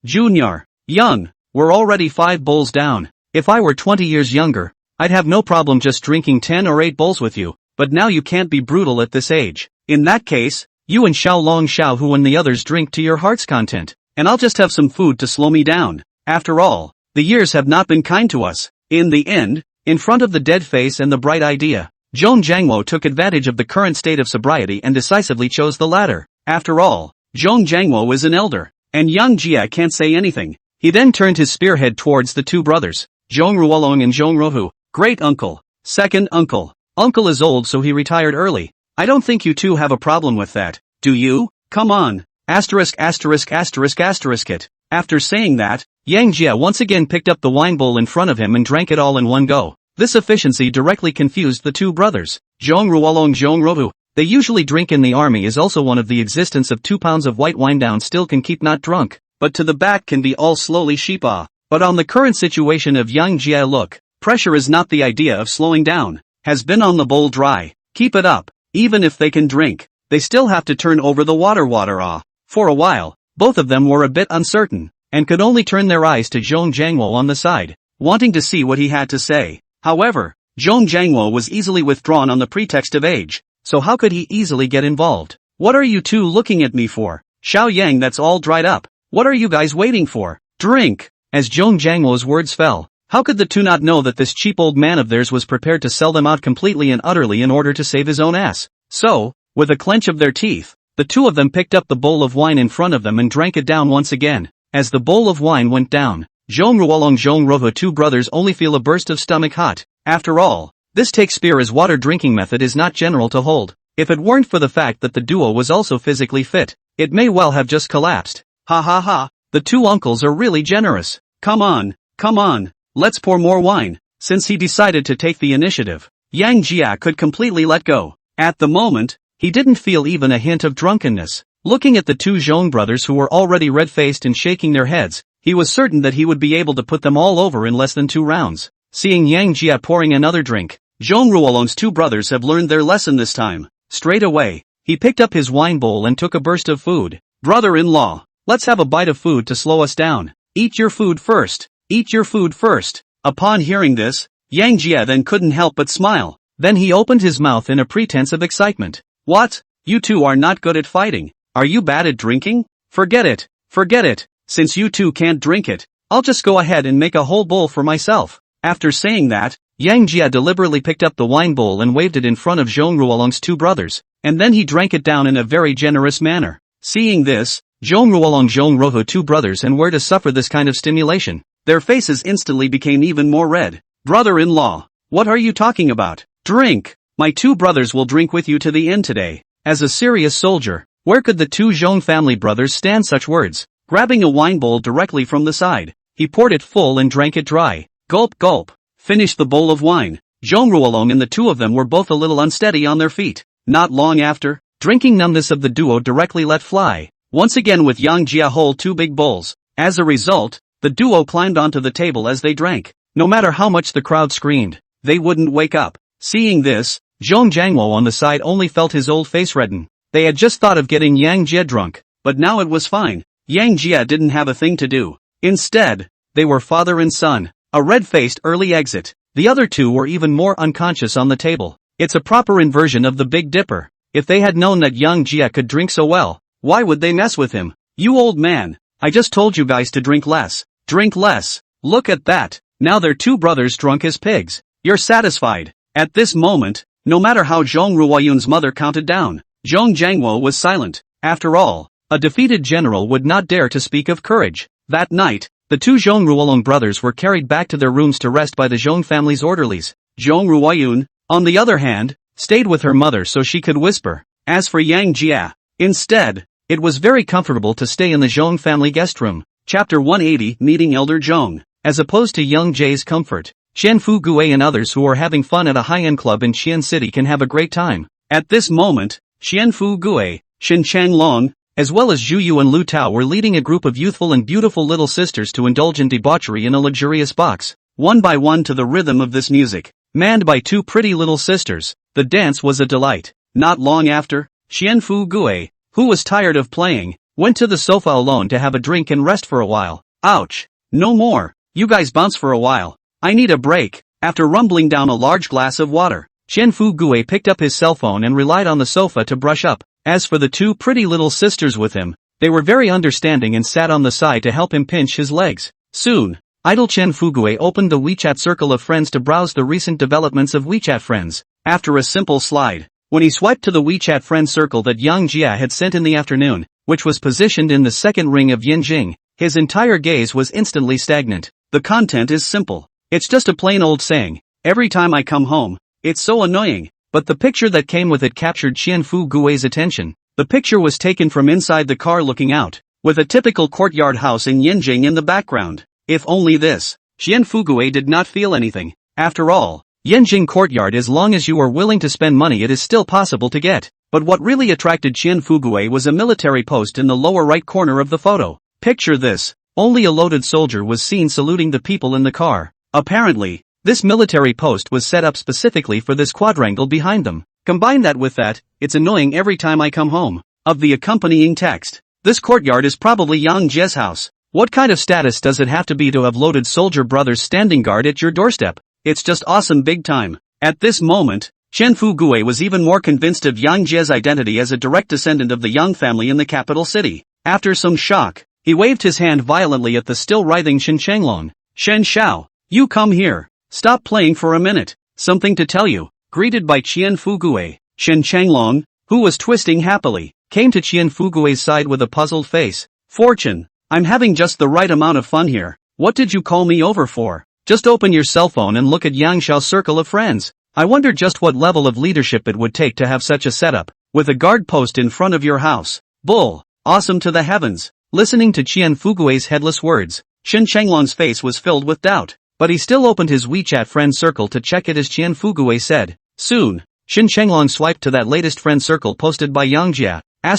Junior, young, we're already 5 bowls down. If I were 20 years younger, I'd have no problem just drinking 10 or 8 bowls with you, but now you can't be brutal at this age. In that case, you and Xiaolong Xiaohu and the others drink to your heart's content, and I'll just have some food to slow me down. After all, the years have not been kind to us. In the end, in front of the dead face and the bright idea, Zhong Jiangwo took advantage of the current state of sobriety and decisively chose the latter. After all, Zhong Jiangwo is an elder, and Yang Jia can't say anything. He then turned his spearhead towards the 2 brothers, Zhong Ruolong and Zhong Ruohu. Great uncle. Second uncle. Uncle is old so he retired early. I don't think you 2 have a problem with that, do you? Come on. Asterisk it. After saying that, Yang Jia once again picked up the wine bowl in front of him and drank it all in one go. This efficiency directly confused the 2 brothers. Zhong Ruolong Zhong Ruohu. They usually drink in the army is also one of the existence of 2 pounds of white wine down still can keep not drunk, but to the back can be all slowly sheepa. But on the current situation of Yang Jia look, pressure is not the idea of slowing down, has been on the bowl dry. Keep it up. Even if they can drink, they still have to turn over the water. For a while, both of them were a bit uncertain, and could only turn their eyes to Zhong Jiangwo on the side, wanting to see what he had to say. However, Zhong Jiangwo was easily withdrawn on the pretext of age, so how could he easily get involved? What are you 2 looking at me for? Xiao Yang, that's all dried up. What are you guys waiting for? Drink! As Zhong Jiangwo's words fell, How could the two not know that this cheap old man of theirs was prepared to sell them out completely and utterly in order to save his own ass? So, with a clench of their teeth, the two of them picked up the bowl of wine in front of them and drank it down once again. As the bowl of wine went down, Zhong Ruolong Zhong Roho two brothers only feel a burst of stomach hot. After all, this take spear as water drinking method is not general to hold. If it weren't for the fact that the duo was also physically fit, it may well have just collapsed. Ha ha ha, the two uncles are really generous. Come on, let's pour more wine. Since he decided to take the initiative, Yang Jia could completely let go. At the moment, he didn't feel even a hint of drunkenness. Looking at the two Zhong brothers who were already red-faced and shaking their heads, he was certain that he would be able to put them all over in less than 2 rounds. Seeing Yang Jia pouring another drink, Zhong Ruolong's two brothers have learned their lesson this time. Straight away, he picked up his wine bowl and took a burst of food. Brother-in-law, let's have a bite of food to slow us down. Eat your food first. Eat your food first. Upon hearing this, Yang Jia then couldn't help but smile. Then he opened his mouth in a pretense of excitement. What? You two are not good at fighting. Are you bad at drinking? Forget it. Since you two can't drink it, I'll just go ahead and make a whole bowl for myself. After saying that, Yang Jia deliberately picked up the wine bowl and waved it in front of Zhong Ruolong's two brothers, and then he drank it down in a very generous manner. Seeing this, Zhong Ruolong Zhong Roho two brothers and were to suffer this kind of stimulation. Their faces instantly became even more red. Brother-in-law, what are you talking about? Drink! My two brothers will drink with you to the end today. As a serious soldier, where could the two Zhong family brothers stand such words? Grabbing a wine bowl directly from the side, he poured it full and drank it dry. Gulp gulp. Finished the bowl of wine. Zhong Ruolong and the two of them were both a little unsteady on their feet. Not long after, drinking numbness of the duo directly let fly. Once again with Yang Jia hold 2 big bowls. As a result, the duo climbed onto the table as they drank. No matter how much the crowd screamed, they wouldn't wake up. Seeing this, Zhong Jiangwo on the side only felt his old face redden. They had just thought of getting Yang Jia drunk, but now it was fine. Yang Jia didn't have a thing to do. Instead, they were father and son. A red-faced early exit. The other two were even more unconscious on the table. It's a proper inversion of the Big Dipper. If they had known that Yang Jia could drink so well, why would they mess with him? You old man, I just told you guys to drink less. Drink less. Look at that. Now they're two brothers drunk as pigs. You're satisfied. At this moment, no matter how Zhong Ruoyun's mother counted down, Zhong Jiangwo was silent. After all, a defeated general would not dare to speak of courage. That night, the two Zhong Ruolong brothers were carried back to their rooms to rest by the Zhong family's orderlies. Zhong Ruoyun, on the other hand, stayed with her mother so she could whisper. As for Yang Jia, instead, it was very comfortable to stay in the Zhong family guest room. Chapter 180 Meeting Elder Zhong. As opposed to Young Jay's comfort, Qian Fu Gui and others who are having fun at a high-end club in Qian City can have a great time. At this moment, Qian Fu Gui, Shin Chang Long, as well as Zhu Yu and Lu Tao were leading a group of youthful and beautiful little sisters to indulgent debauchery in a luxurious box. One by one to the rhythm of this music, manned by 2 pretty little sisters, the dance was a delight. Not long after, Qian Fu Gui, who was tired of playing, went to the sofa alone to have a drink and rest for a while. Ouch! No more. You guys bounce for a while. I need a break. After rumbling down a large glass of water, Qian Fu Gui picked up his cell phone and relied on the sofa to brush up. As for the 2 pretty little sisters with him, they were very understanding and sat on the side to help him pinch his legs. Soon, idle Qian Fu Gui opened the WeChat circle of friends to browse the recent developments of WeChat friends. After a simple slide, when he swiped to the WeChat friend circle that Yang Jia had sent in the afternoon, which was positioned in the second ring of Yinjing, his entire gaze was instantly stagnant. The content is simple. It's just a plain old saying, every time I come home, it's so annoying. But the picture that came with it captured Qian Fu Gui's attention. The picture was taken from inside the car looking out, with a typical courtyard house in Yinjing in the background. If only this, Qian Fu Gui did not feel anything. After all, Yinjing courtyard, as long as you are willing to spend money, it is still possible to get. But what really attracted Qian Fu Gui was a military post in the lower right corner of the photo. Picture this, only a loaded soldier was seen saluting the people in the car. Apparently, this military post was set up specifically for this quadrangle behind them. Combine that with that, it's annoying every time I come home, of the accompanying text. This courtyard is probably Yang Jie's house. What kind of status does it have to be to have loaded soldier brothers standing guard at your doorstep? It's just awesome big time. At this moment, Qian Fu Gui was even more convinced of Yang Jie's identity as a direct descendant of the Yang family in the capital city. After some shock, he waved his hand violently at the still writhing Shen Changlong. Shen Shao, You come here. Stop playing for a minute. Something to tell you. Greeted by Qian Fugui, Shen Changlong, who was twisting happily, came to Qian Fugui's side with a puzzled face. Fortune, I'm having just the right amount of fun here. What did you call me over for? Just open your cell phone and look at Yang Xiao's circle of friends. I wonder just what level of leadership it would take to have such a setup, with a guard post in front of your house. Bull. Awesome to the heavens. Listening to Qian Fugui's headless words, Shen Changlong's face was filled with doubt. But he still opened his WeChat friend circle to check it as Qian Fugui said. Soon, Shen Changlong swiped to that latest friend circle posted by Yang Jia. *******.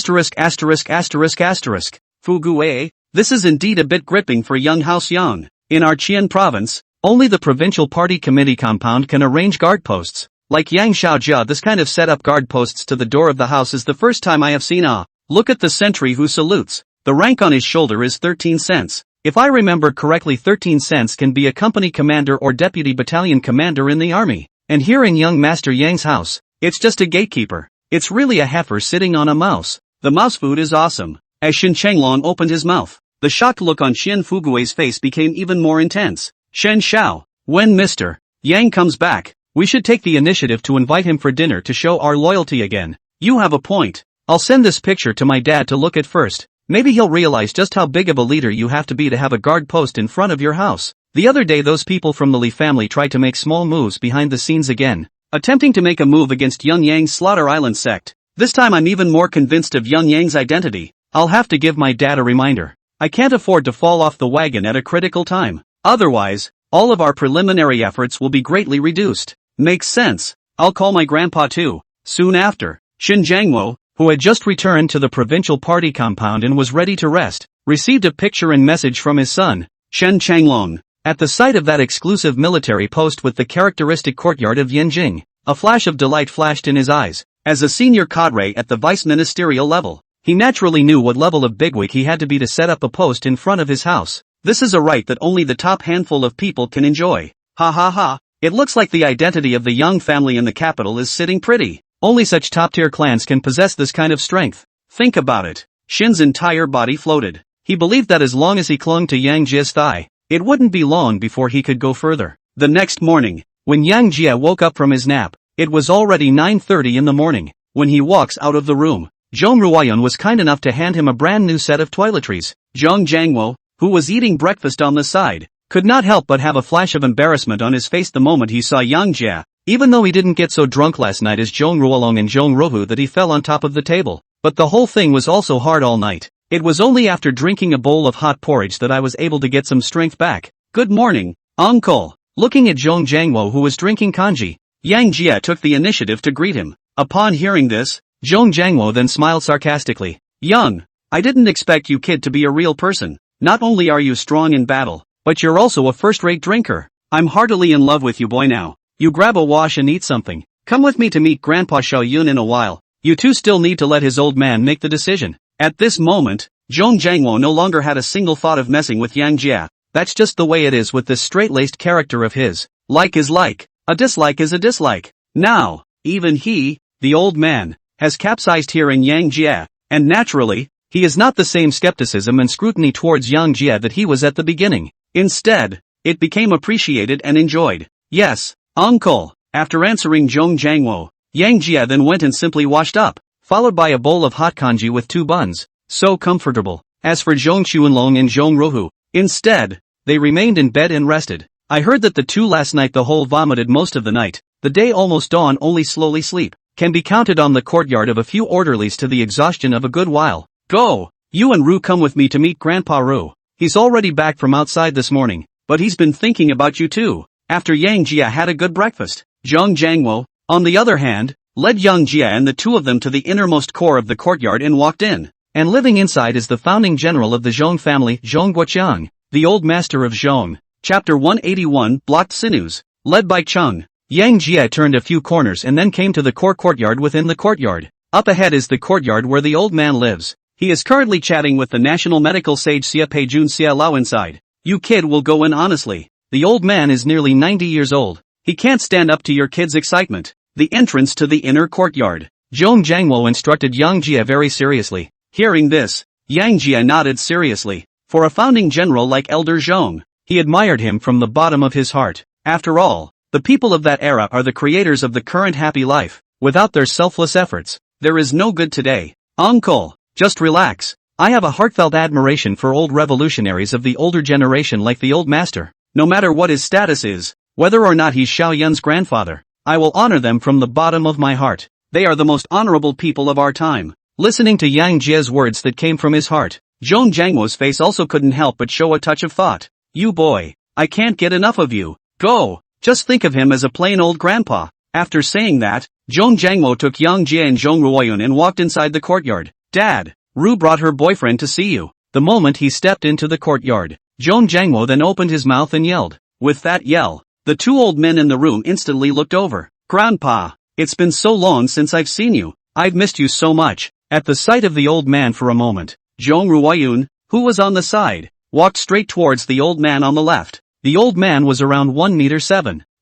Fugui, this is indeed a bit gripping for young House Yang. In our Qian province, only the provincial party committee compound can arrange guard posts. Like Yang Xiaojia, this kind of set up guard posts to the door of the house is the first time I have seen. Look at the sentry who salutes. The rank on his shoulder is 13 cents. If I remember correctly, 13 cents can be a company commander or deputy battalion commander in the army. And here in young Master Yang's house, it's just a gatekeeper. It's really a heifer sitting on a mouse. The mouse food is awesome. As Shen Changlong opened his mouth, the shocked look on Qian Fugui's face became even more intense. Shen Xiao, when Mr. Yang comes back, we should take the initiative to invite him for dinner to show our loyalty again. You have a point. I'll send this picture to my dad to look at first. Maybe he'll realize just how big of a leader you have to have a guard post in front of your house. The other day those people from the Li family tried to make small moves behind the scenes again, attempting to make a move against Young Yang's Slaughter Island sect. This time I'm even more convinced of Young Yang's identity. I'll have to give my dad a reminder. I can't afford to fall off the wagon at a critical time. Otherwise, all of our preliminary efforts will be greatly reduced. Makes sense. I'll call my grandpa too. Soon after, Xin Jiangwo, who had just returned to the provincial party compound and was ready to rest, received a picture and message from his son, Shen Changlong. At the sight of that exclusive military post with the characteristic courtyard of Yanjing, a flash of delight flashed in his eyes. As a senior cadre at the vice-ministerial level, he naturally knew what level of bigwig he had to be to set up a post in front of his house. This is a right that only the top handful of people can enjoy. Ha ha ha, it looks like the identity of the Yang family in the capital is sitting pretty. Only such top-tier clans can possess this kind of strength. Think about it. Shin's entire body floated. He believed that as long as he clung to Yang Jia's thigh, it wouldn't be long before he could go further. The next morning, when Yang Jia woke up from his nap, it was already 9:30 in the morning. When he walks out of the room, Zhong Ruoyun was kind enough to hand him a brand new set of toiletries. Zhong Jiangwo, who was eating breakfast on the side, could not help but have a flash of embarrassment on his face the moment he saw Yang Jia. Even though he didn't get so drunk last night as Zhong Ruolong and Zhong Rohu that he fell on top of the table, but the whole thing was also hard all night. It was only after drinking a bowl of hot porridge that I was able to get some strength back. Good morning, uncle. Looking at Zhong Jiangwo who was drinking kanji, Yang Jia took the initiative to greet him. Upon hearing this, Zhong Jiangwo then smiled sarcastically. Young, I didn't expect you kid to be a real person. Not only are you strong in battle, but you're also a first-rate drinker. I'm heartily in love with you boy now. You grab a wash and eat something. Come with me to meet Grandpa Xiao Yun in a while. You two still need to let his old man make the decision. At this moment, Zhong Jiangwo no longer had a single thought of messing with Yang Jia. That's just the way it is with this straight-laced character of his. Like is like. A dislike is a dislike. Now, even he, the old man, has capsized here in Yang Jia, and naturally, he is not the same skepticism and scrutiny towards Yang Jia that he was at the beginning. Instead, it became appreciated and enjoyed. Yes, uncle. After answering Zhong Jiangwo, Yang Jia then went and simply washed up, followed by a bowl of hot kanji with 2 buns. So comfortable. As for Zhong Chuanlong and Zhong Rohu, instead, they remained in bed and rested. I heard that the two last night the whole vomited most of the night. The day almost dawned only slowly sleep. Can be counted on the courtyard of a few orderlies to the exhaustion of a good while. Go! You and Ru come with me to meet Grandpa Ru. He's already back from outside this morning, but he's been thinking about you too. After Yang Jia had a good breakfast, Zhong Jiangwo, on the other hand, led Yang Jia and the two of them to the innermost core of the courtyard and walked in. And living inside is the founding general of the Zhong family, Zhong Guoqiang, the old master of Zhong. Chapter 181, Blocked Sinews. Led by Cheng, Yang Jia turned a few corners and then came to the core courtyard within the courtyard. Up ahead is the courtyard where the old man lives. He is currently chatting with the national medical sage Xia Peijun Xia Lao inside. You kid will go in honestly. The old man is nearly 90 years old. He can't stand up to your kid's excitement. The entrance to the inner courtyard. Zhong Jiangwo instructed Yang Jia very seriously. Hearing this, Yang Jia nodded seriously. For a founding general like Elder Zhong, He admired him from the bottom of his heart. After all, the people of that era are the creators of the current happy life. Without their selfless efforts, there is no good today. Uncle, just relax. I have a heartfelt admiration for old revolutionaries of the older generation like the old master. No matter what his status is, whether or not he's Xiao Yun's grandfather, I will honor them from the bottom of my heart. They are the most honorable people of our time. Listening to Yang Jie's words that came from his heart, Zhong Jiangmo's face also couldn't help but show a touch of thought. You boy, I can't get enough of you. Go, just think of him as a plain old grandpa. After saying that, Zhong Jiangmo took Yang Jie and Zhong Ruoyun and walked inside the courtyard. Dad, Ru brought her boyfriend to see you. The moment he stepped into the courtyard, Zhong Jiangmo then opened his mouth and yelled. With that yell, the two old men in the room instantly looked over. Grandpa, it's been so long since I've seen you. I've missed you so much. At the sight of the old man for a moment, Zhong Ruoyun, who was on the side, walked straight towards the old man on the left. The old man was around 1.7 meters,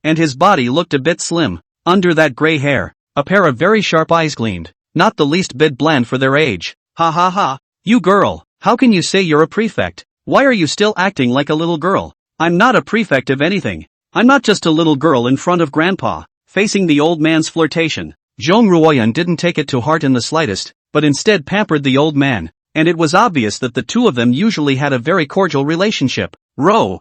and his body looked a bit slim. Under that gray hair, a pair of very sharp eyes gleamed, not the least bit bland for their age. Ha ha ha, you girl, how can you say you're a prefect? Why are you still acting like a little girl? I'm not a prefect of anything. I'm not just a little girl in front of grandpa. Facing the old man's flirtation, Zhong Ruoyun didn't take it to heart in the slightest, but instead pampered the old man, and it was obvious that the two of them usually had a very cordial relationship. Ro,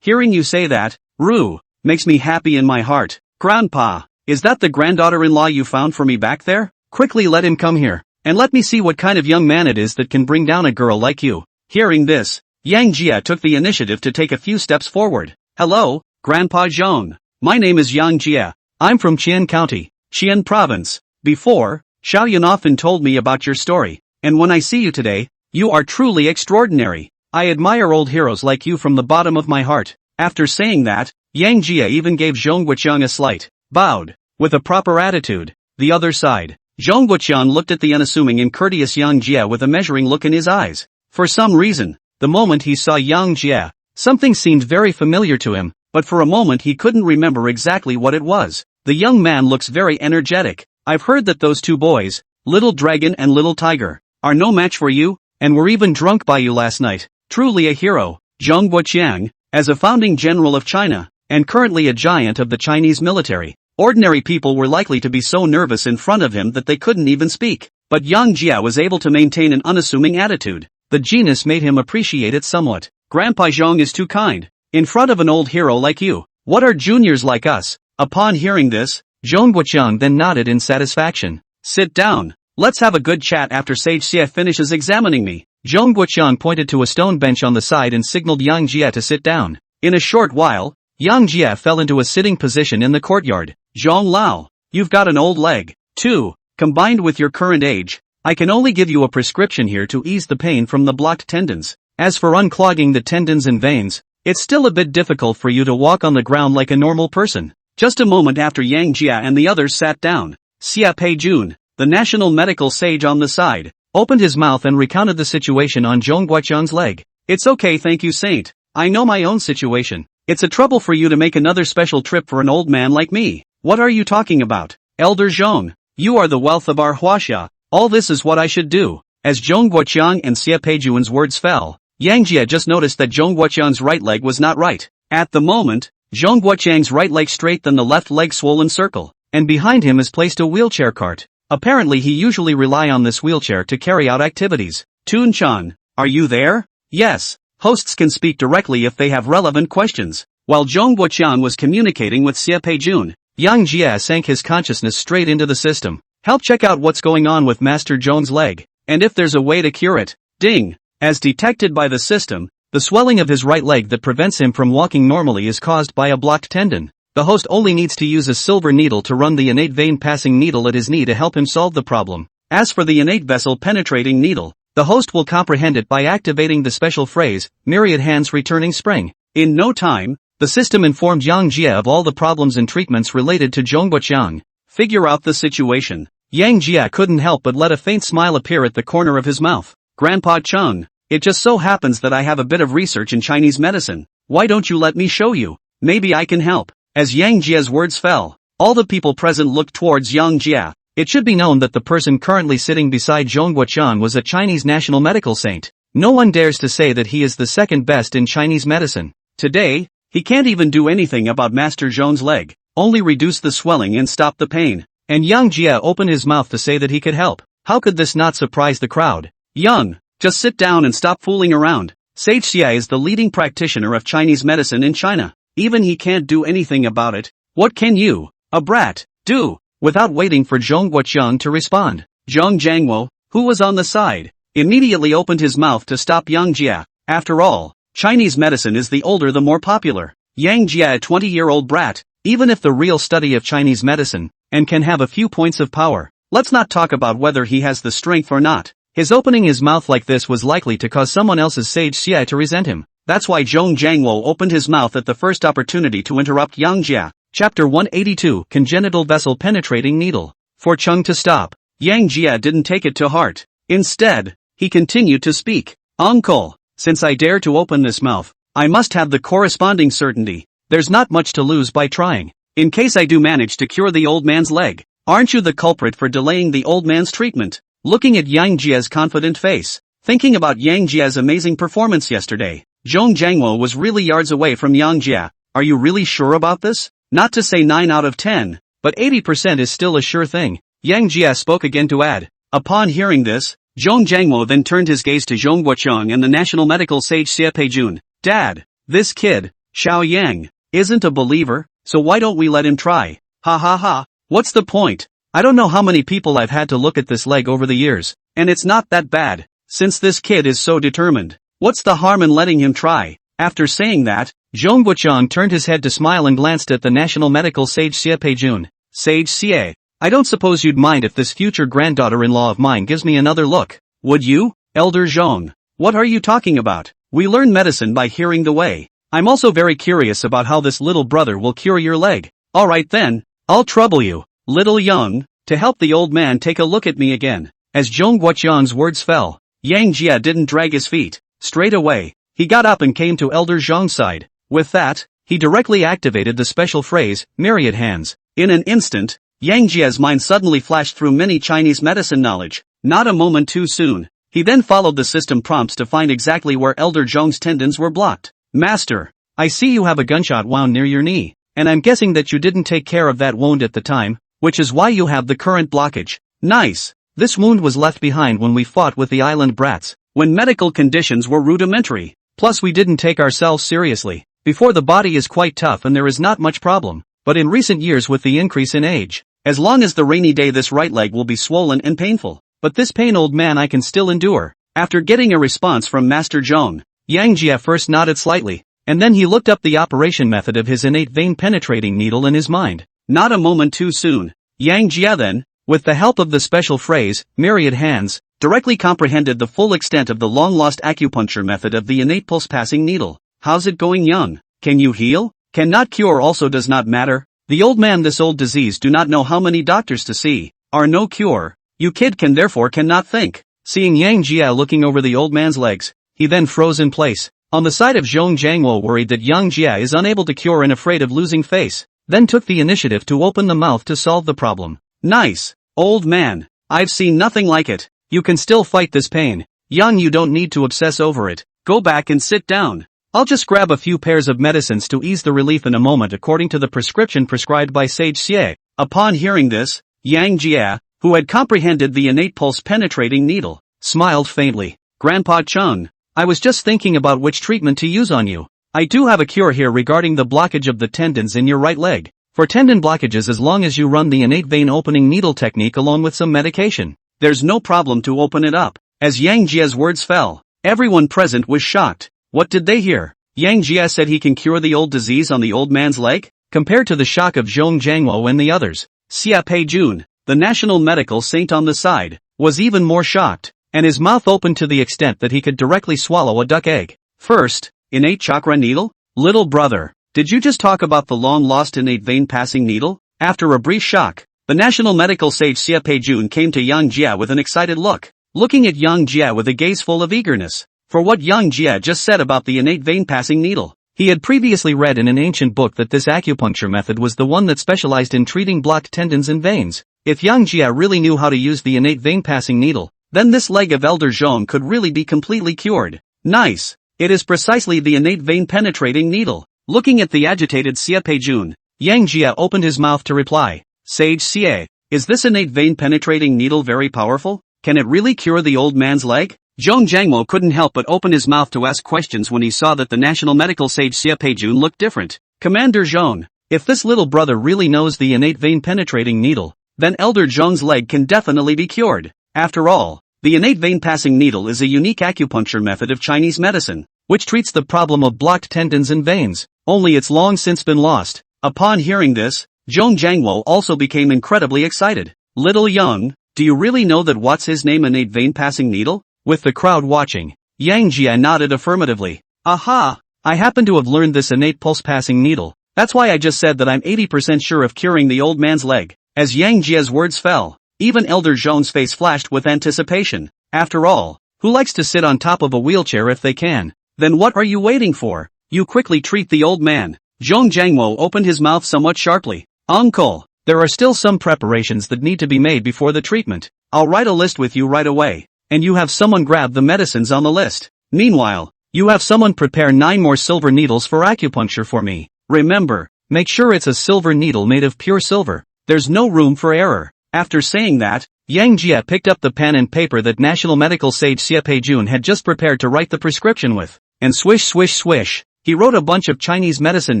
hearing you say that, Ru, makes me happy in my heart. Grandpa, is that the granddaughter-in-law you found for me back there? Quickly let him come here, and let me see what kind of young man it is that can bring down a girl like you. Hearing this, Yang Jie took the initiative to take a few steps forward. Hello, Grandpa Zhong. My name is Yang Jie. I'm from Qian County, Qian Province. Before, Xiao Yun often told me about your story, and when I see you today, you are truly extraordinary. I admire old heroes like you from the bottom of my heart. After saying that, Yang Jie even gave Zhong Guoqiang a slight bowed, with a proper attitude. The other side, Zhong Guoqiang looked at the unassuming and courteous Yang Jie with a measuring look in his eyes. For some reason, the moment he saw Yang Jie, something seemed very familiar to him, but for a moment he couldn't remember exactly what it was. The young man looks very energetic. I've heard that those two boys, Little Dragon and Little Tiger, are no match for you, and were even drunk by you last night. Truly a hero. Zhong Guoqiang, as a founding general of China, and currently a giant of the Chinese military, ordinary people were likely to be so nervous in front of him that they couldn't even speak. But Yang Jie was able to maintain an unassuming attitude. The genius made him appreciate it somewhat. Grandpa Zhong is too kind. In front of an old hero like you, what are juniors like us? Upon hearing this, Zhong Guoqiang then nodded in satisfaction. Sit down. Let's have a good chat after Sage Xie finishes examining me. Zhong Guoqiang pointed to a stone bench on the side and signaled Yang Jie to sit down. In a short while, Yang Jie fell into a sitting position in the courtyard. Zhong Lao, you've got an old leg, too. Combined with your current age, I can only give you a prescription here to ease the pain from the blocked tendons. As for unclogging the tendons and veins, it's still a bit difficult for you to walk on the ground like a normal person. Just a moment after Yang Jie and the others sat down, Xia Peijun, the national medical sage on the side, opened his mouth and recounted the situation on Zhong Guoqiang's leg. It's okay, thank you, Saint. I know my own situation. It's a trouble for you to make another special trip for an old man like me. What are you talking about? Elder Zhong, you are the wealth of our Huaxia. All this is what I should do. As Zhong Guoqiang and Xia Peijun's words fell, Yang Jie just noticed that Zhong Guoqiang's right leg was not right. At the moment, Zhong Guoqiang's right leg straight then the left leg swollen circle, and behind him is placed a wheelchair cart. Apparently he usually rely on this wheelchair to carry out activities. Tun-chan, are you there? Yes, hosts can speak directly if they have relevant questions. While Zhong Guoqiang was communicating with Xia Peijun, Yang Jie sank his consciousness straight into the system. Help check out what's going on with Master Zhong's leg, and if there's a way to cure it. Ding! As detected by the system, the swelling of his right leg that prevents him from walking normally is caused by a blocked tendon. The host only needs to use a silver needle to run the innate vein passing needle at his knee to help him solve the problem. As for the innate vessel penetrating needle, the host will comprehend it by activating the special phrase, myriad hands returning spring. In no time, the system informed Yang Jie of all the problems and treatments related to Zhong Guoqiang. Figure out the situation. Yang Jie couldn't help but let a faint smile appear at the corner of his mouth. Grandpa Chung, it just so happens that I have a bit of research in Chinese medicine. Why don't you let me show you? Maybe I can help. As Yang Jie's words fell, all the people present looked towards Yang Jie. It should be known that the person currently sitting beside Zhong Guoqiang was a Chinese national medical saint. No one dares to say that he is the second best in Chinese medicine. Today, he can't even do anything about Master Zhong's leg, only reduce the swelling and stop the pain. And Yang Jia opened his mouth to say that he could help. How could this not surprise the crowd? Yang, just sit down and stop fooling around. Sage Xia is the leading practitioner of Chinese medicine in China. Even he can't do anything about it. What can you, a brat, do? Without waiting for Zhong Guoqiang to respond, Zhong Jiangwo, who was on the side, immediately opened his mouth to stop Yang Jia. After all, Chinese medicine is the older the more popular. Yang Jia, a 20-year-old brat, even if the real study of Chinese medicine, and can have a few points of power. Let's not talk about whether he has the strength or not. His opening his mouth like this was likely to cause someone else's Sage Xia to resent him. That's why Zhong Jiangwo opened his mouth at the first opportunity to interrupt Yang Jia. Chapter 182, Congenital Vessel Penetrating Needle. For Cheng to stop, Yang Jia didn't take it to heart. Instead, he continued to speak. Uncle, since I dare to open this mouth, I must have the corresponding certainty. There's not much to lose by trying. In case I do manage to cure the old man's leg, aren't you the culprit for delaying the old man's treatment? Looking at Yang Jia's confident face, thinking about Yang Jia's amazing performance yesterday, Zhong Jiangwo was really yards away from Yang Jia. Are you really sure about this? Not to say 9 out of 10, but 80% is still a sure thing. Yang Jia spoke again to add. Upon hearing this, Zhong Jiangwo then turned his gaze to Zhong Guoqiang and the national medical sage Xie Peijun. Dad, this kid, Xiao Yang, isn't a believer, so why don't we let him try? Ha ha ha, what's the point? I don't know how many people I've had to look at this leg over the years, and it's not that bad. Since this kid is so determined, what's the harm in letting him try? After saying that, Zhong Guoqiang turned his head to smile and glanced at the national medical sage Xie Peijun. Sage Xie, I don't suppose you'd mind if this future granddaughter-in-law of mine gives me another look, would you? Elder Zhong, what are you talking about? We learn medicine by hearing the way. I'm also very curious about how this little brother will cure your leg. Alright then, I'll trouble you, little Yang, to help the old man take a look at me again. As Zhong Guoqiang's words fell, Yang Jia didn't drag his feet. Straight away, he got up and came to Elder Zhong's side. With that, he directly activated the special phrase, myriad hands. In an instant, Yang Jia's mind suddenly flashed through many Chinese medicine knowledge. Not a moment too soon. He then followed the system prompts to find exactly where Elder Zhong's tendons were blocked. Master, I see you have a gunshot wound near your knee, and I'm guessing that you didn't take care of that wound at the time, which is why you have the current blockage. Nice. This wound was left behind when we fought with the island brats, when medical conditions were rudimentary. Plus we didn't take ourselves seriously. Before the body is quite tough and there is not much problem, but in recent years with the increase in age, as long as the rainy day this right leg will be swollen and painful. But this pain old man I can still endure. After getting a response from Master Zhong, Yang Jia first nodded slightly, and then he looked up the operation method of his innate vein penetrating needle in his mind. Not a moment too soon, Yang Jia then, with the help of the special phrase, myriad hands, directly comprehended the full extent of the long-lost acupuncture method of the innate pulse-passing needle. How's it going, Young? Can you heal? Cannot cure also does not matter. The old man this old disease do not know how many doctors to see. Are no cure. You kid can therefore cannot think. Seeing Yang Jia looking over the old man's legs, he then froze in place. On the side of Zhong Jiangwo worried that Yang Jia is unable to cure and afraid of losing face, then took the initiative to open the mouth to solve the problem. Nice, old man. I've seen nothing like it. You can still fight this pain. Young, you don't need to obsess over it. Go back and sit down. I'll just grab a few pairs of medicines to ease the relief in a moment according to the prescription prescribed by Sage Xie. Upon hearing this, Yang Jia, who had comprehended the innate pulse penetrating needle, smiled faintly. Grandpa Chung, I was just thinking about which treatment to use on you. I do have a cure here regarding the blockage of the tendons in your right leg. For tendon blockages, as long as you run the innate vein opening needle technique along with some medication, there's no problem to open it up. As Yang Jia's words fell, everyone present was shocked. What did they hear? Yang Jia said he can cure the old disease on the old man's leg? Compared to the shock of Zhong Jiangwo and the others, Xia Peijun, the national medical saint on the side, was even more shocked, and his mouth opened to the extent that he could directly swallow a duck egg. First, innate chakra needle? Little brother, did you just talk about the long-lost innate vein-passing needle? After a brief shock, the national medical sage Xia Peijun came to Yang Jia with an excited look, looking at Yang Jia with a gaze full of eagerness for what Yang Jia just said about the innate vein-passing needle. He had previously read in an ancient book that this acupuncture method was the one that specialized in treating blocked tendons and veins. If Yang Jia really knew how to use the innate vein-passing needle, then this leg of Elder Zhong could really be completely cured. Nice. It is precisely the innate vein-penetrating needle. Looking at the agitated Xie Peijun, Yang Jia opened his mouth to reply. Sage Xie, is this innate vein-penetrating needle very powerful? Can it really cure the old man's leg? Zhong Jiangmo couldn't help but open his mouth to ask questions when he saw that the national medical sage Xie Peijun looked different. Commander Zhong, if this little brother really knows the innate vein-penetrating needle, then Elder Zhong's leg can definitely be cured. After all, the innate vein-passing needle is a unique acupuncture method of Chinese medicine, which treats the problem of blocked tendons and veins, only it's long since been lost. Upon hearing this, Zhong Jiangmo also became incredibly excited. Little Young, do you really know that what's his name innate vein-passing needle? With the crowd watching, Yang Jia nodded affirmatively. Aha! I happen to have learned this innate pulse-passing needle. That's why I just said that I'm 80% sure of curing the old man's leg. As Yang Jia's words fell, even Elder Zhong's face flashed with anticipation. After all, who likes to sit on top of a wheelchair if they can? Then what are you waiting for? You quickly treat the old man. Zhong Jiangmo opened his mouth somewhat sharply. Uncle, there are still some preparations that need to be made before the treatment. I'll write a list with you right away, and you have someone grab the medicines on the list. Meanwhile, you have someone prepare 9 more silver needles for acupuncture for me. Remember, make sure it's a silver needle made of pure silver. There's no room for error. After saying that, Yang Jia picked up the pen and paper that national medical sage Xie Peijun had just prepared to write the prescription with, and swish swish swish, he wrote a bunch of Chinese medicine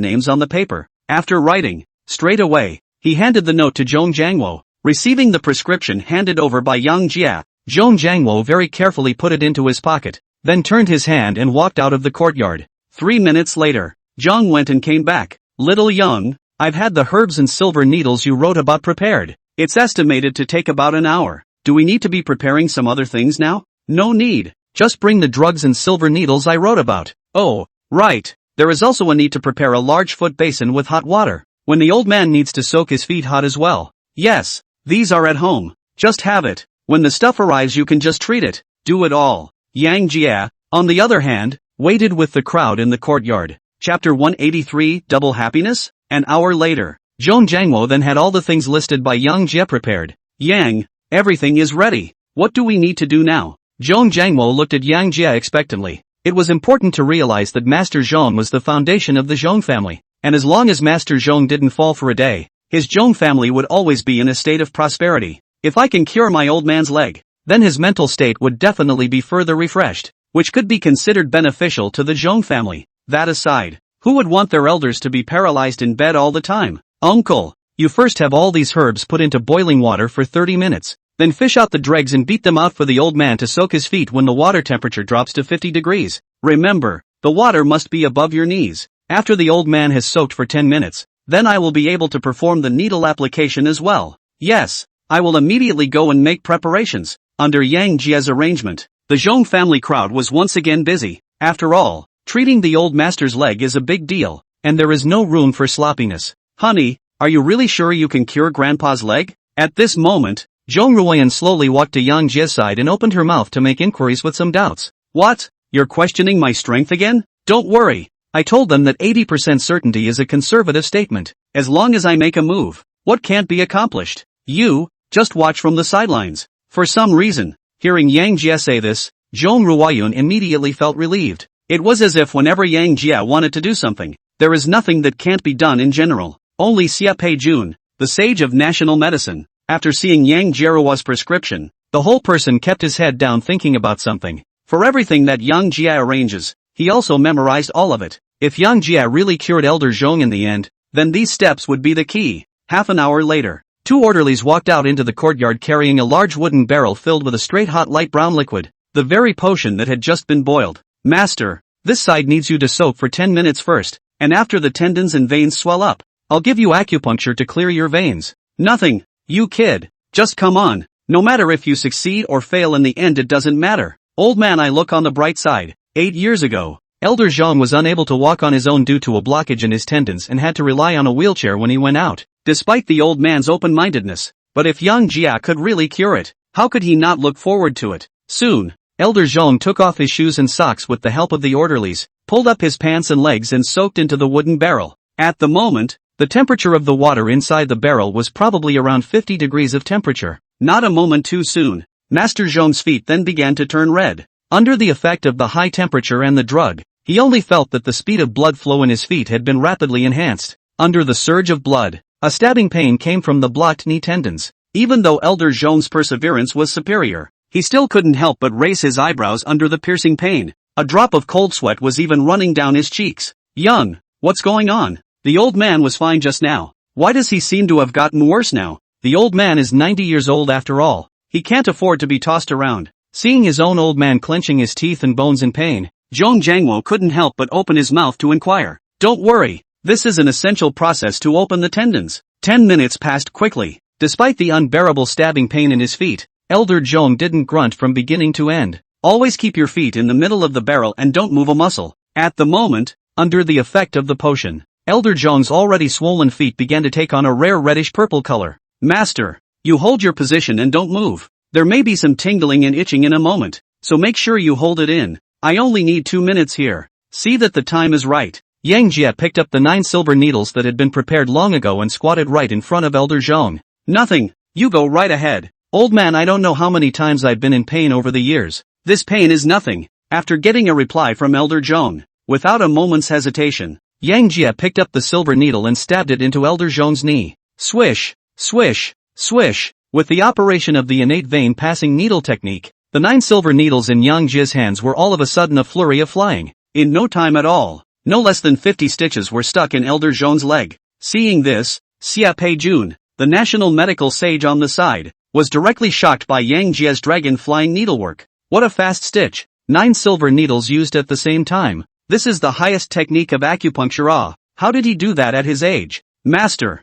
names on the paper. After writing, straight away, he handed the note to Zhong Jiangmo. Receiving the prescription handed over by Yang Jia, Zhong Jiangmo very carefully put it into his pocket, then turned his hand and walked out of the courtyard. 3 minutes later, Zhong went and came back. Little Young, I've had the herbs and silver needles you wrote about prepared. It's estimated to take about an hour. Do we need to be preparing some other things now? No need. Just bring the drugs and silver needles I wrote about. Oh, right. There is also a need to prepare a large foot basin with hot water, when the old man needs to soak his feet hot as well. Yes, these are at home. Just have it. When the stuff arrives you can just treat it. Do it all. Yang Jia, on the other hand, waited with the crowd in the courtyard. Chapter 183, Double Happiness? An hour later, Zhong Jiangmo then had all the things listed by Yang Jia prepared. Yang, everything is ready. What do we need to do now? Zhong Jiangmo looked at Yang Jia expectantly. It was important to realize that Master Zhong was the foundation of the Zhong family, and as long as Master Zhong didn't fall for a day, his Zhong family would always be in a state of prosperity. If I can cure my old man's leg, then his mental state would definitely be further refreshed, which could be considered beneficial to the Zhong family. That aside, who would want their elders to be paralyzed in bed all the time? Uncle, you first have all these herbs put into boiling water for 30 minutes, then fish out the dregs and beat them out for the old man to soak his feet when the water temperature drops to 50 degrees. Remember, the water must be above your knees. After the old man has soaked for 10 minutes, then I will be able to perform the needle application as well. Yes, I will immediately go and make preparations. Under Yang Jia's arrangement, the Zhong family crowd was once again busy. After all, treating the old master's leg is a big deal, and there is no room for sloppiness. Honey, are you really sure you can cure Grandpa's leg? At this moment, Zhong Ruoyan slowly walked to Yang Jia's side and opened her mouth to make inquiries with some doubts. What? You're questioning my strength again? Don't worry. I told them that 80% certainty is a conservative statement. As long as I make a move, what can't be accomplished? You, just watch from the sidelines. For some reason, hearing Yang Jia say this, Zhong Ruoyan immediately felt relieved. It was as if whenever Yang Jia wanted to do something, there is nothing that can't be done in general. Only Xie Peijun, the sage of national medicine, after seeing Yang Jiaruo's prescription, the whole person kept his head down thinking about something. For everything that Yang Jia arranges, he also memorized all of it. If Yang Jia really cured Elder Zhong in the end, then these steps would be the key. Half an hour later, 2 orderlies walked out into the courtyard carrying a large wooden barrel filled with a straight hot light brown liquid, the very potion that had just been boiled. Master, this side needs you to soak for 10 minutes first, and after the tendons and veins swell up, I'll give you acupuncture to clear your veins. Nothing, you kid, just come on. No matter if you succeed or fail, in the end it doesn't matter. Old man, I look on the bright side. 8 years ago, Elder Zhong was unable to walk on his own due to a blockage in his tendons and had to rely on a wheelchair when he went out, despite the old man's open-mindedness. But if Yang Jia could really cure it, how could he not look forward to it? Soon, Elder Zhong took off his shoes and socks with the help of the orderlies, pulled up his pants and legs and soaked into the wooden barrel. At the moment, the temperature of the water inside the barrel was probably around 50 degrees of temperature. Not a moment too soon, Master Zhong's feet then began to turn red. Under the effect of the high temperature and the drug, he only felt that the speed of blood flow in his feet had been rapidly enhanced. Under the surge of blood, a stabbing pain came from the blocked knee tendons. Even though Elder Zhong's perseverance was superior, he still couldn't help but raise his eyebrows under the piercing pain. A drop of cold sweat was even running down his cheeks. Young, what's going on? The old man was fine just now. Why does he seem to have gotten worse now? The old man is 90 years old after all. He can't afford to be tossed around. Seeing his own old man clenching his teeth and bones in pain, Zhong Jiangwo couldn't help but open his mouth to inquire. Don't worry, this is an essential process to open the tendons. 10 minutes passed quickly. Despite the unbearable stabbing pain in his feet, Elder Zhong didn't grunt from beginning to end. Always keep your feet in the middle of the barrel and don't move a muscle. At the moment, under the effect of the potion, Elder Zhong's already swollen feet began to take on a rare reddish-purple color. Master, you hold your position and don't move. There may be some tingling and itching in a moment, so make sure you hold it in. I only need 2 minutes here. See that the time is right. Yang Jia picked up the 9 silver needles that had been prepared long ago and squatted right in front of Elder Zhong. Nothing, you go right ahead. Old man, I don't know how many times I've been in pain over the years. This pain is nothing. After getting a reply from Elder Zhong, without a moment's hesitation, Yang Jia picked up the silver needle and stabbed it into Elder Zhong's knee. Swish, swish, swish. With the operation of the innate vein passing needle technique, the 9 silver needles in Yang Jia's hands were all of a sudden a flurry of flying. In no time at all, no less than 50 stitches were stuck in Elder Zhong's leg. Seeing this, Xia Peijun, the national medical sage on the side, was directly shocked by Yang Jia's dragon-flying needlework. What a fast stitch! 9 silver needles used at the same time. This is the highest technique of acupuncture. Ah, how did he do that at his age? Master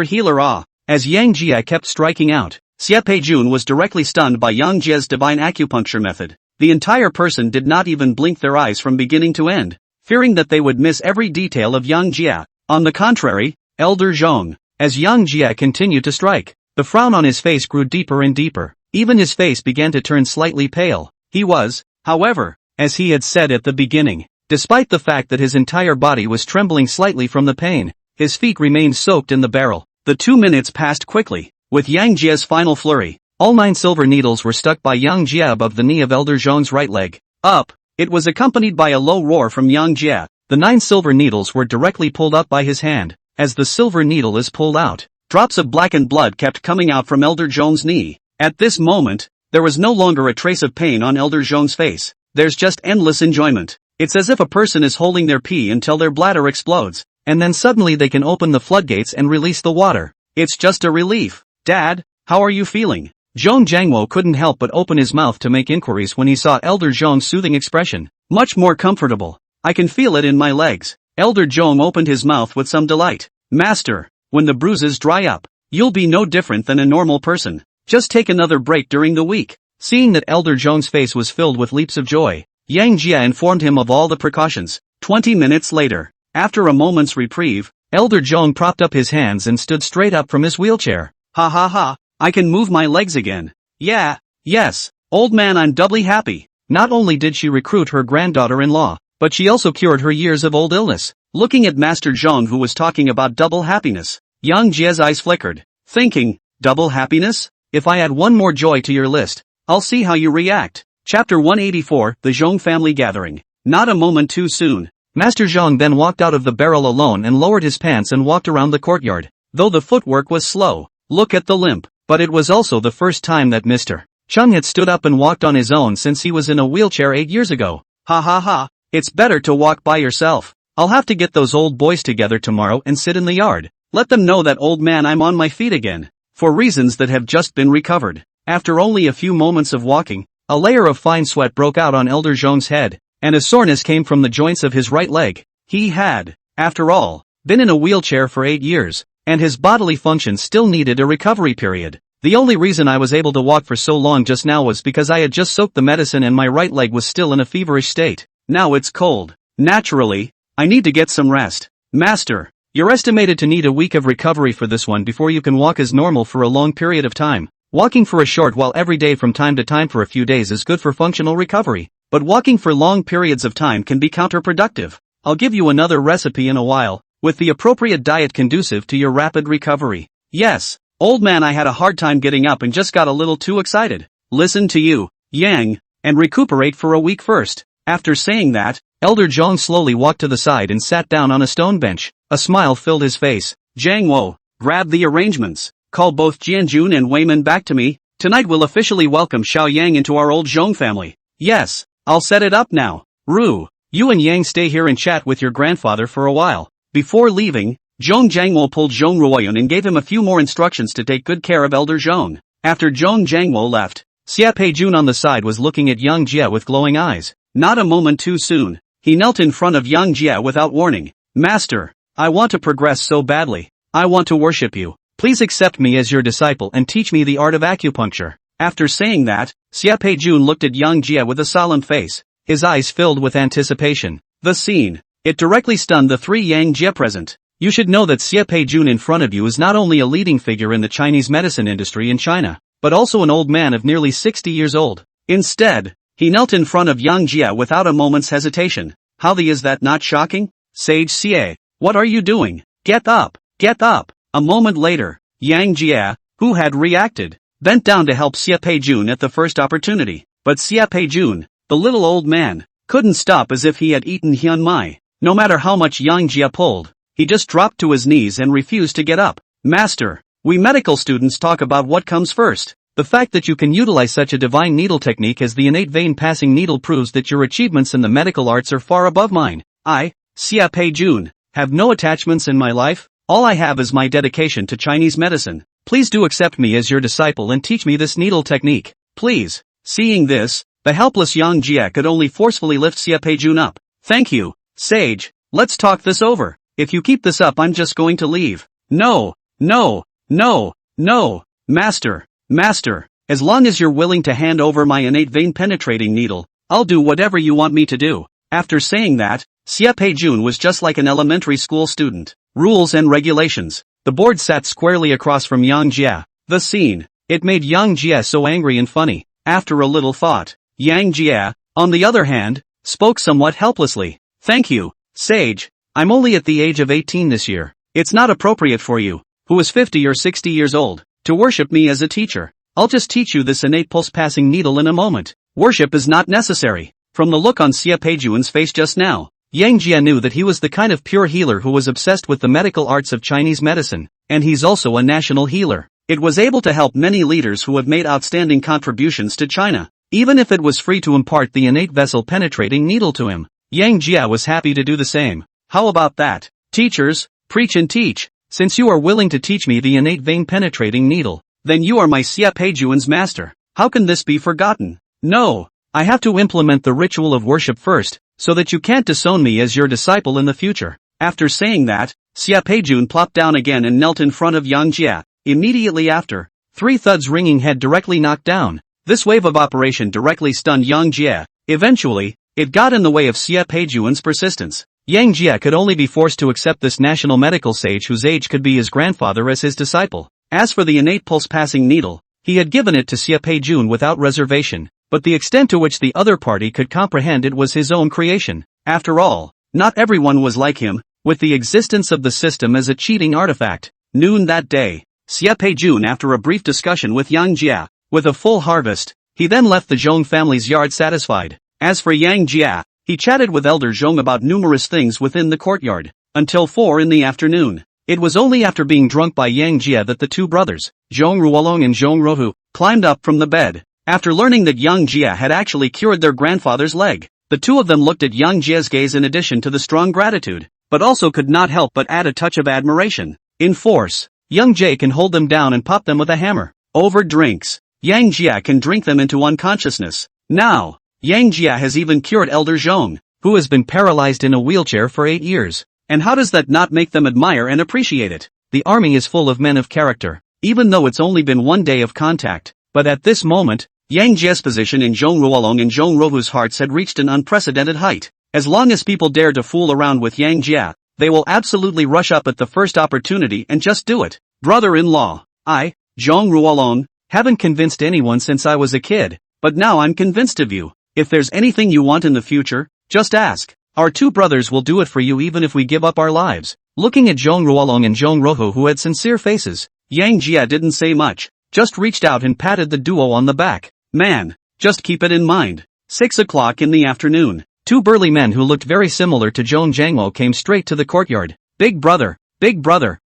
healer. Ah. As Yang Jia kept striking out, Xia Peijun was directly stunned by Yang Jia's divine acupuncture method. The entire person did not even blink their eyes from beginning to end, fearing that they would miss every detail of Yang Jia. On the contrary, Elder Zhong, as Yang Jia continued to strike, the frown on his face grew deeper and deeper. Even his face began to turn slightly pale. He was, however, as he had said at the beginning, despite the fact that his entire body was trembling slightly from the pain, his feet remained soaked in the barrel. The 2 minutes passed quickly. With Yang Jia's final flurry, all 9 silver needles were stuck by Yang Jia above the knee of Elder Zhong's right leg. Up! It was accompanied by a low roar from Yang Jia. The 9 silver needles were directly pulled up by his hand. As the silver needle is pulled out, drops of blackened blood kept coming out from Elder Zhong's knee. At this moment, there was no longer a trace of pain on Elder Zhong's face. There's just endless enjoyment. It's as if a person is holding their pee until their bladder explodes, and then suddenly they can open the floodgates and release the water. It's just a relief. Dad, how are you feeling? Zhong Jiangwo couldn't help but open his mouth to make inquiries when he saw Elder Zhong's soothing expression. Much more comfortable. I can feel it in my legs. Elder Zhong opened his mouth with some delight. Master, when the bruises dry up, you'll be no different than a normal person. Just take another break during the week. Seeing that Elder Zhong's face was filled with leaps of joy, Yang Jia informed him of all the precautions. 20 minutes later, after a moment's reprieve, Elder Zhong propped up his hands and stood straight up from his wheelchair. Ha ha ha, I can move my legs again. Yeah, yes, old man, I'm doubly happy. Not only did she recruit her granddaughter-in-law, but she also cured her years of old illness. Looking at Master Zhong, who was talking about double happiness, Yang Jia's eyes flickered, thinking, double happiness? If I add one more joy to your list, I'll see how you react. Chapter 184, The Zhong Family Gathering. Not a moment too soon. Master Zhong then walked out of the barrel alone and lowered his pants and walked around the courtyard. Though the footwork was slow, look at the limp, but it was also the first time that Mr. Chung had stood up and walked on his own since he was in a wheelchair 8 years ago. Ha ha ha, it's better to walk by yourself. I'll have to get those old boys together tomorrow and sit in the yard. Let them know that, old man, I'm on my feet again. For reasons that have just been recovered. After only a few moments of walking, a layer of fine sweat broke out on Elder Zhong's head, and a soreness came from the joints of his right leg. He had, after all, been in a wheelchair for 8 years, and his bodily functions still needed a recovery period. The only reason I was able to walk for so long just now was because I had just soaked the medicine and my right leg was still in a feverish state. Now it's cold. Naturally, I need to get some rest. Master, you're estimated to need a week of recovery for this one before you can walk as normal for a long period of time. Walking for a short while every day from time to time for a few days is good for functional recovery, but walking for long periods of time can be counterproductive. I'll give you another recipe in a while, with the appropriate diet conducive to your rapid recovery. Yes, old man, I had a hard time getting up and just got a little too excited. listen to you, Yang, and recuperate for a week first. After saying that, Elder Zhong slowly walked to the side and sat down on a stone bench. A smile filled his face. Zhang Wo, grab the arrangements. Call both Jianjun and Weiman back to me. Tonight we'll officially welcome Xiao Yang into our old Zhong family. Yes, I'll set it up now. Ru, you and Yang stay here and chat with your grandfather for a while. Before leaving, Zhong Jiangwo pulled Zhong Ruoyun and gave him a few more instructions to take good care of Elder Zhong. After Zhong Jiangwo left, Xia Peijun on the side was looking at Yang Jie with glowing eyes. Not a moment too soon, he knelt in front of Yang Jie without warning. Master, I want to progress so badly. I want to worship you. Please accept me as your disciple and teach me the art of acupuncture. After saying that, Xia Peijun looked at Yang Jie with a solemn face, his eyes filled with anticipation. The scene. It directly stunned the three Yang Jie present. You should know that Xia Peijun in front of you is not only a leading figure in the Chinese medicine industry in China, but also an old man of nearly 60 years old. Instead, he knelt in front of Yang Jie without a moment's hesitation. Is that not shocking? Sage Xie, what are you doing? Get up! Get up! A moment later, Yang Jie, who had reacted, bent down to help Xia Peijun at the first opportunity. But Xia Peijun, the little old man, couldn't stop as if he had eaten Hyun Mai. No matter how much Yang Jie pulled, he just dropped to his knees and refused to get up. Master, we medical students talk about what comes first. The fact that you can utilize such a divine needle technique as the innate vein passing needle proves that your achievements in the medical arts are far above mine. I, Xia Peijun, have no attachments in my life. All I have is my dedication to Chinese medicine. Please do accept me as your disciple and teach me this needle technique. Please. Seeing this, the helpless Yang Jie could only forcefully lift Xia Peijun up. Thank you, Sage. Let's talk this over. If you keep this up, I'm just going to leave. No, no, no, no. Master, as long as you're willing to hand over my innate vein penetrating needle, I'll do whatever you want me to do. After saying that, Xia Peijun was just like an elementary school student. Rules and regulations. The board sat squarely across from Yang Jie. The scene. It made Yang Jie so angry and funny. After a little thought, Yang Jie, on the other hand, spoke somewhat helplessly. Thank you, Sage. I'm only at the age of 18 this year. It's not appropriate for you, who is 50 or 60 years old, to worship me as a teacher. I'll just teach you this innate pulse-passing needle in a moment. Worship is not necessary. From the look on Xia Peijun's face just now, Yang Jie knew that he was the kind of pure healer who was obsessed with the medical arts of Chinese medicine, and he's also a national healer. It was able to help many leaders who have made outstanding contributions to China, even if it was free to impart the innate vessel-penetrating needle to him. Yang Jie was happy to do the same. How about that? Teachers, preach and teach. Since you are willing to teach me the innate vein-penetrating needle, then you are my Xia Peijun's master. How can this be forgotten? No, I have to implement the ritual of worship first, so that you can't disown me as your disciple in the future. After saying that, Xia Peijun plopped down again and knelt in front of Yang Jie. Immediately after, 3 thuds ringing head directly knocked down. This wave of operation directly stunned Yang Jie. Eventually, it got in the way of Xia Peijun's persistence. Yang Jie could only be forced to accept this national medical sage whose age could be his grandfather as his disciple. As for the innate pulse-passing needle, he had given it to Xia Peijun without reservation, but the extent to which the other party could comprehend it was his own creation. After all, not everyone was like him, with the existence of the system as a cheating artifact. Noon that day, Xia Peijun, after a brief discussion with Yang Jie, with a full harvest, he then left the Zhong family's yard satisfied. As for Yang Jie, he chatted with Elder Zhong about numerous things within the courtyard, until 4 in the afternoon. It was only after being drunk by Yang Jie that the two brothers, Zhong Ruolong and Zhong Rohu, climbed up from the bed. After learning that Yang Jie had actually cured their grandfather's leg, the two of them looked at Yang Jie's gaze in addition to the strong gratitude, but also could not help but add a touch of admiration. In force, Yang Jie can hold them down and pop them with a hammer. Over drinks, Yang Jie can drink them into unconsciousness. Now, Yang Jie has even cured Elder Zhong, who has been paralyzed in a wheelchair for 8 years. And how does that not make them admire and appreciate it? The army is full of men of character, even though it's only been 1 day of contact. But at this moment, Yang Jie's position in Zhong Ruolong and Zhong Rohu's hearts had reached an unprecedented height. As long as people dare to fool around with Yang Jie, they will absolutely rush up at the first opportunity and just do it. Brother-in-law, I, Zhong Ruolong, haven't convinced anyone since I was a kid, but now I'm convinced of you. If there's anything you want in the future, just ask. Our two brothers will do it for you even if we give up our lives. Looking at Zhong Ruolong and Zhong Rohu, who had sincere faces, Yang Jie didn't say much, just reached out and patted the duo on the back. Man, just keep it in mind. 6 o'clock in the afternoon. Two burly men who looked very similar to Zhong Jiangmo came straight to the courtyard. Big brother,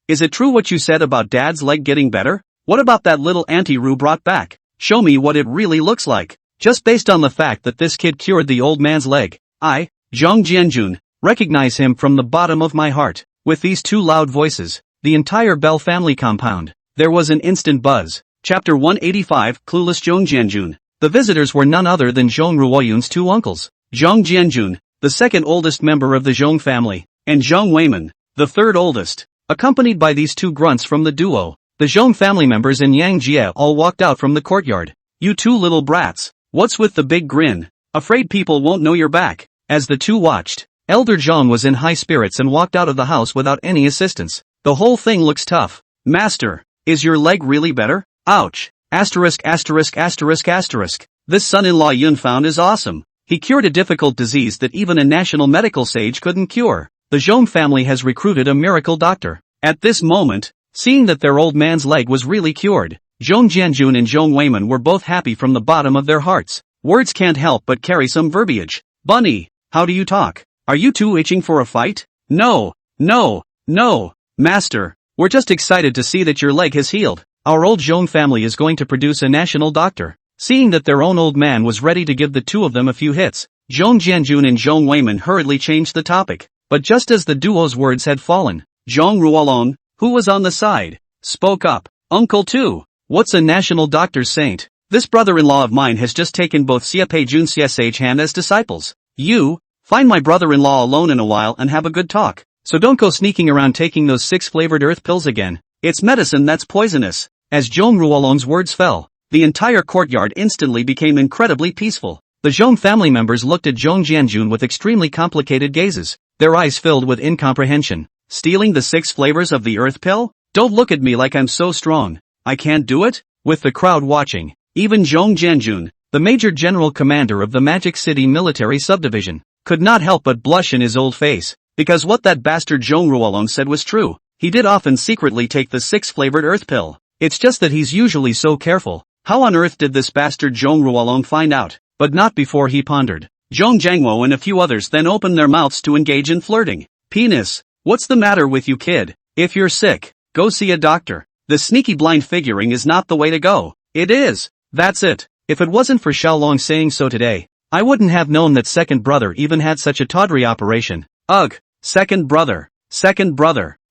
is it true what you said about Dad's leg getting better? What about that little auntie Roo brought back? Show me what it really looks like. Just based on the fact that this kid cured the old man's leg, I, Zhong Jianjun, recognize him from the bottom of my heart. With these two loud voices, the entire Bell family compound, there was an instant buzz. Chapter 185, Clueless Zhong Jianjun. The visitors were none other than Zhong Ruoyun's two uncles, Zhong Jianjun, the second oldest member of the Zhong family, and Zhong Weiman, the third oldest. Accompanied by these two grunts from the duo, the Zhong family members and Yang Jie all walked out from the courtyard. You two little brats, what's with the big grin? Afraid people won't know you're back. As the two watched, Elder Zhong was in high spirits and walked out of the house without any assistance. The whole thing looks tough. Master, is your leg really better? Ouch. Asterisk. This son-in-law Yun found is awesome. He cured a difficult disease that even a national medical sage couldn't cure. The Zhong family has recruited a miracle doctor. At this moment, seeing that their old man's leg was really cured, Zhong Jianjun and Zhong Weiman were both happy from the bottom of their hearts. Words can't help but carry some verbiage. Bunny, how do you talk? Are you two itching for a fight? No, Master, we're just excited to see that your leg has healed. Our old Zhong family is going to produce a national doctor. Seeing that their own old man was ready to give the two of them a few hits, Zhong Jianjun and Zhong Weiman hurriedly changed the topic. But just as the duo's words had fallen, Zhong Ruolong, who was on the side, spoke up. Uncle too, what's a national doctor's saint? This brother-in-law of mine has just taken both Xie Peijun and Xie Sage Han as disciples. You, find my brother-in-law alone in a while and have a good talk. So don't go sneaking around taking those 6 flavored earth pills again. It's medicine that's poisonous. As Zhong Ruolong's words fell, the entire courtyard instantly became incredibly peaceful. The Zhong family members looked at Zhong Jianjun with extremely complicated gazes, their eyes filled with incomprehension. Stealing the 6 flavors of the earth pill? Don't look at me like I'm so strong. I can't do it? With the crowd watching, even Zhong Jianjun, the Major General Commander of the Magic City Military Subdivision, could not help but blush in his old face, because what that bastard Zhong Ruolong said was true. He did often secretly take the 6 flavored earth pill. It's just that he's usually so careful. How on earth did this bastard Zhong Ruolong find out? But not before he pondered. Zhong Jiangmo and a few others then opened their mouths to engage in flirting. Penis, what's the matter with you kid? If you're sick, go see a doctor. The sneaky blind figuring is not the way to go. It is. That's it. If it wasn't for Xiaolong saying so today, I wouldn't have known that second brother even had such a tawdry operation. Ugh, second brother,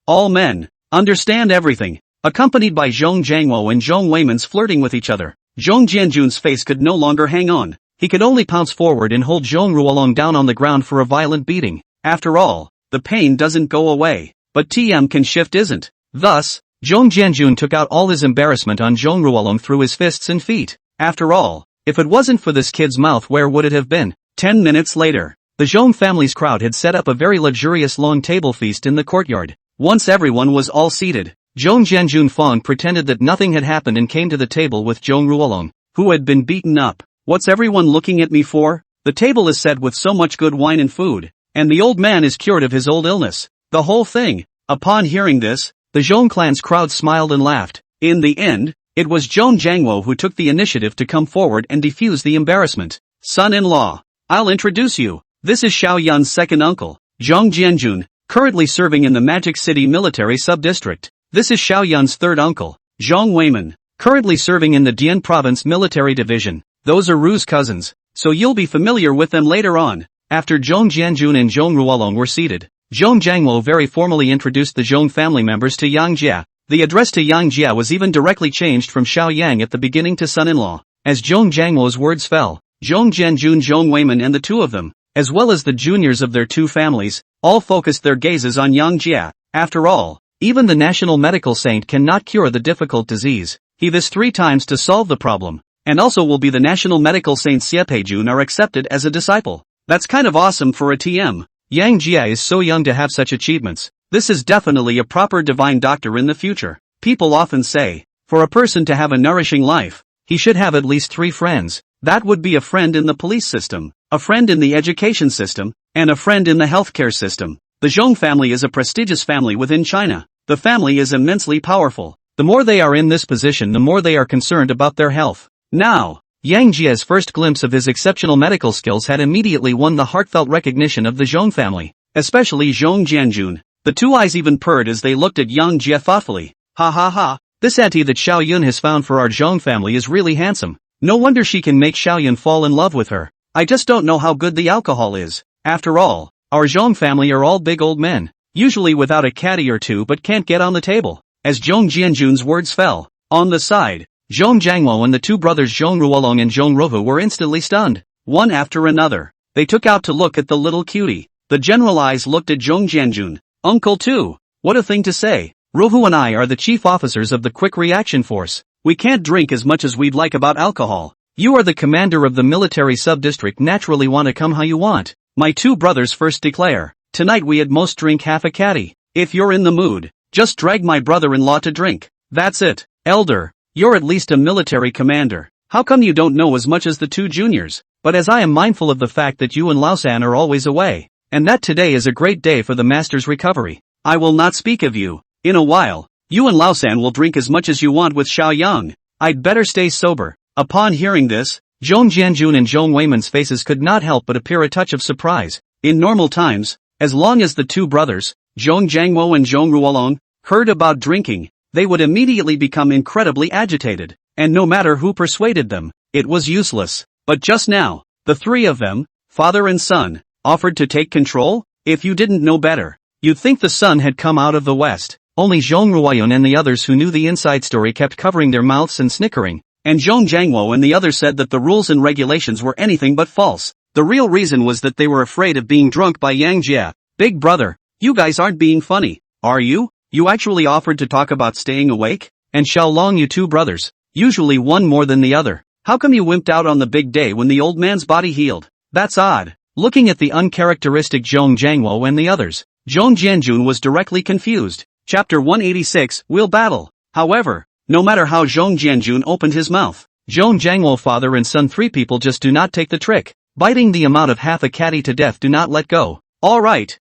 all men, understand everything. Accompanied by Zhong Jiangmo and Zhong Weiman's flirting with each other, Zhong Jianjun's face could no longer hang on. He could only pounce forward and hold Zhong Ruolong down on the ground for a violent beating. After all, the pain doesn't go away, but TM can shift isn't. Thus, Zhong Jianjun took out all his embarrassment on Zhong Ruolong through his fists and feet. After all, if it wasn't for this kid's mouth, where would it have been? 10 minutes later, the Zhong family's crowd had set up a very luxurious long table feast in the courtyard. Once everyone was all seated, Zhong Jianjun Fong pretended that nothing had happened and came to the table with Zhong Ruolong, who had been beaten up. What's everyone looking at me for? The table is set with so much good wine and food, and the old man is cured of his old illness. The whole thing. Upon hearing this, the Zhong clan's crowd smiled and laughed. In the end, it was Zhong Jiangwo who took the initiative to come forward and defuse the embarrassment. Son-in-law, I'll introduce you. This is Xiao Yun's second uncle, Zhong Jianjun, currently serving in the Magic City Military Sub-District. This is Xiao Yun's third uncle, Zhong Weiman, currently serving in the Dian Province Military Division. Those are Ru's cousins, so you'll be familiar with them later on. After Zhong Jianjun and Zhong Ruolong were seated, Zhong Jiangmo very formally introduced the Zhong family members to Yang Jia. The address to Yang Jia was even directly changed from Xiao Yang at the beginning to son-in-law. As Zhong Jiangmo's words fell, Zhong Jianjun, Zhong Weiman and the two of them, as well as the juniors of their two families, all focused their gazes on Yang Jia. After all, even the national medical saint cannot cure the difficult disease. He this 3 times to solve the problem, and also will be the national medical saint Xie Peijun are accepted as a disciple. That's kind of awesome for a TM. Yang Jia is so young to have such achievements. This is definitely a proper divine doctor in the future. People often say, for a person to have a nourishing life, he should have at least 3 friends. That would be a friend in the police system, a friend in the education system, and a friend in the healthcare system. The Zhong family is a prestigious family within China. The family is immensely powerful. The more they are in this position, the more they are concerned about their health. Now, Yang Jie's first glimpse of his exceptional medical skills had immediately won the heartfelt recognition of the Zhong family, especially Zhong Jianjun. The two eyes even purred as they looked at Yang Jie thoughtfully. Ha ha ha, this auntie that Xiao Yun has found for our Zhong family is really handsome. No wonder she can make Xiao Yun fall in love with her. I just don't know how good the alcohol is. After all, our Zhong family are all big old men, usually without a caddy or two but can't get on the table. As Zhong Jianjun's words fell, on the side, Zhong Jiangwo and the two brothers Zhong Ruolong and Zhong Ruohu were instantly stunned. One after another, they took out to look at the little cutie. The general eyes looked at Zhong Jianjun. Uncle too. What a thing to say. Ruohu and I are the chief officers of the Quick Reaction Force. We can't drink as much as we'd like about alcohol. You are the commander of the military sub-district, naturally want to come how you want. My two brothers first declare. Tonight we at most drink half a caddy. If you're in the mood, just drag my brother-in-law to drink. That's it. Elder, you're at least a military commander. How come you don't know as much as the two juniors? But as I am mindful of the fact that you and Laosan are always away, and that today is a great day for the master's recovery, I will not speak of you. In a while, you and Laosan will drink as much as you want with Xiao Yang. I'd better stay sober. Upon hearing this, Zhong Jianjun and Zhong Weiman's faces could not help but appear a touch of surprise. In normal times, as long as the two brothers, Zhong Jiangwo and Zhong Ruolong, heard about drinking, they would immediately become incredibly agitated, and no matter who persuaded them, it was useless. But just now, the three of them, father and son, offered to take control? If you didn't know better, you'd think the sun had come out of the west. Only Zhong Ruoyun and the others who knew the inside story kept covering their mouths and snickering, and Zhong Jiangwo and the others said that the rules and regulations were anything but false. The real reason was that they were afraid of being drunk by Yang Jie. Big brother, you guys aren't being funny, are you? You actually offered to talk about staying awake? And Xiao Long, you two brothers, usually one more than the other. How come you wimped out on the big day when the old man's body healed? That's odd. Looking at the uncharacteristic Zhong Jiangwo and the others, Zhong Jianjun was directly confused. Chapter 186, We'll Battle. However, no matter how Zhong Jianjun opened his mouth, Zhong Jiangwo father and son, three people just do not take the trick. Biting the amount of half a caddy to death, do not let go. Alright.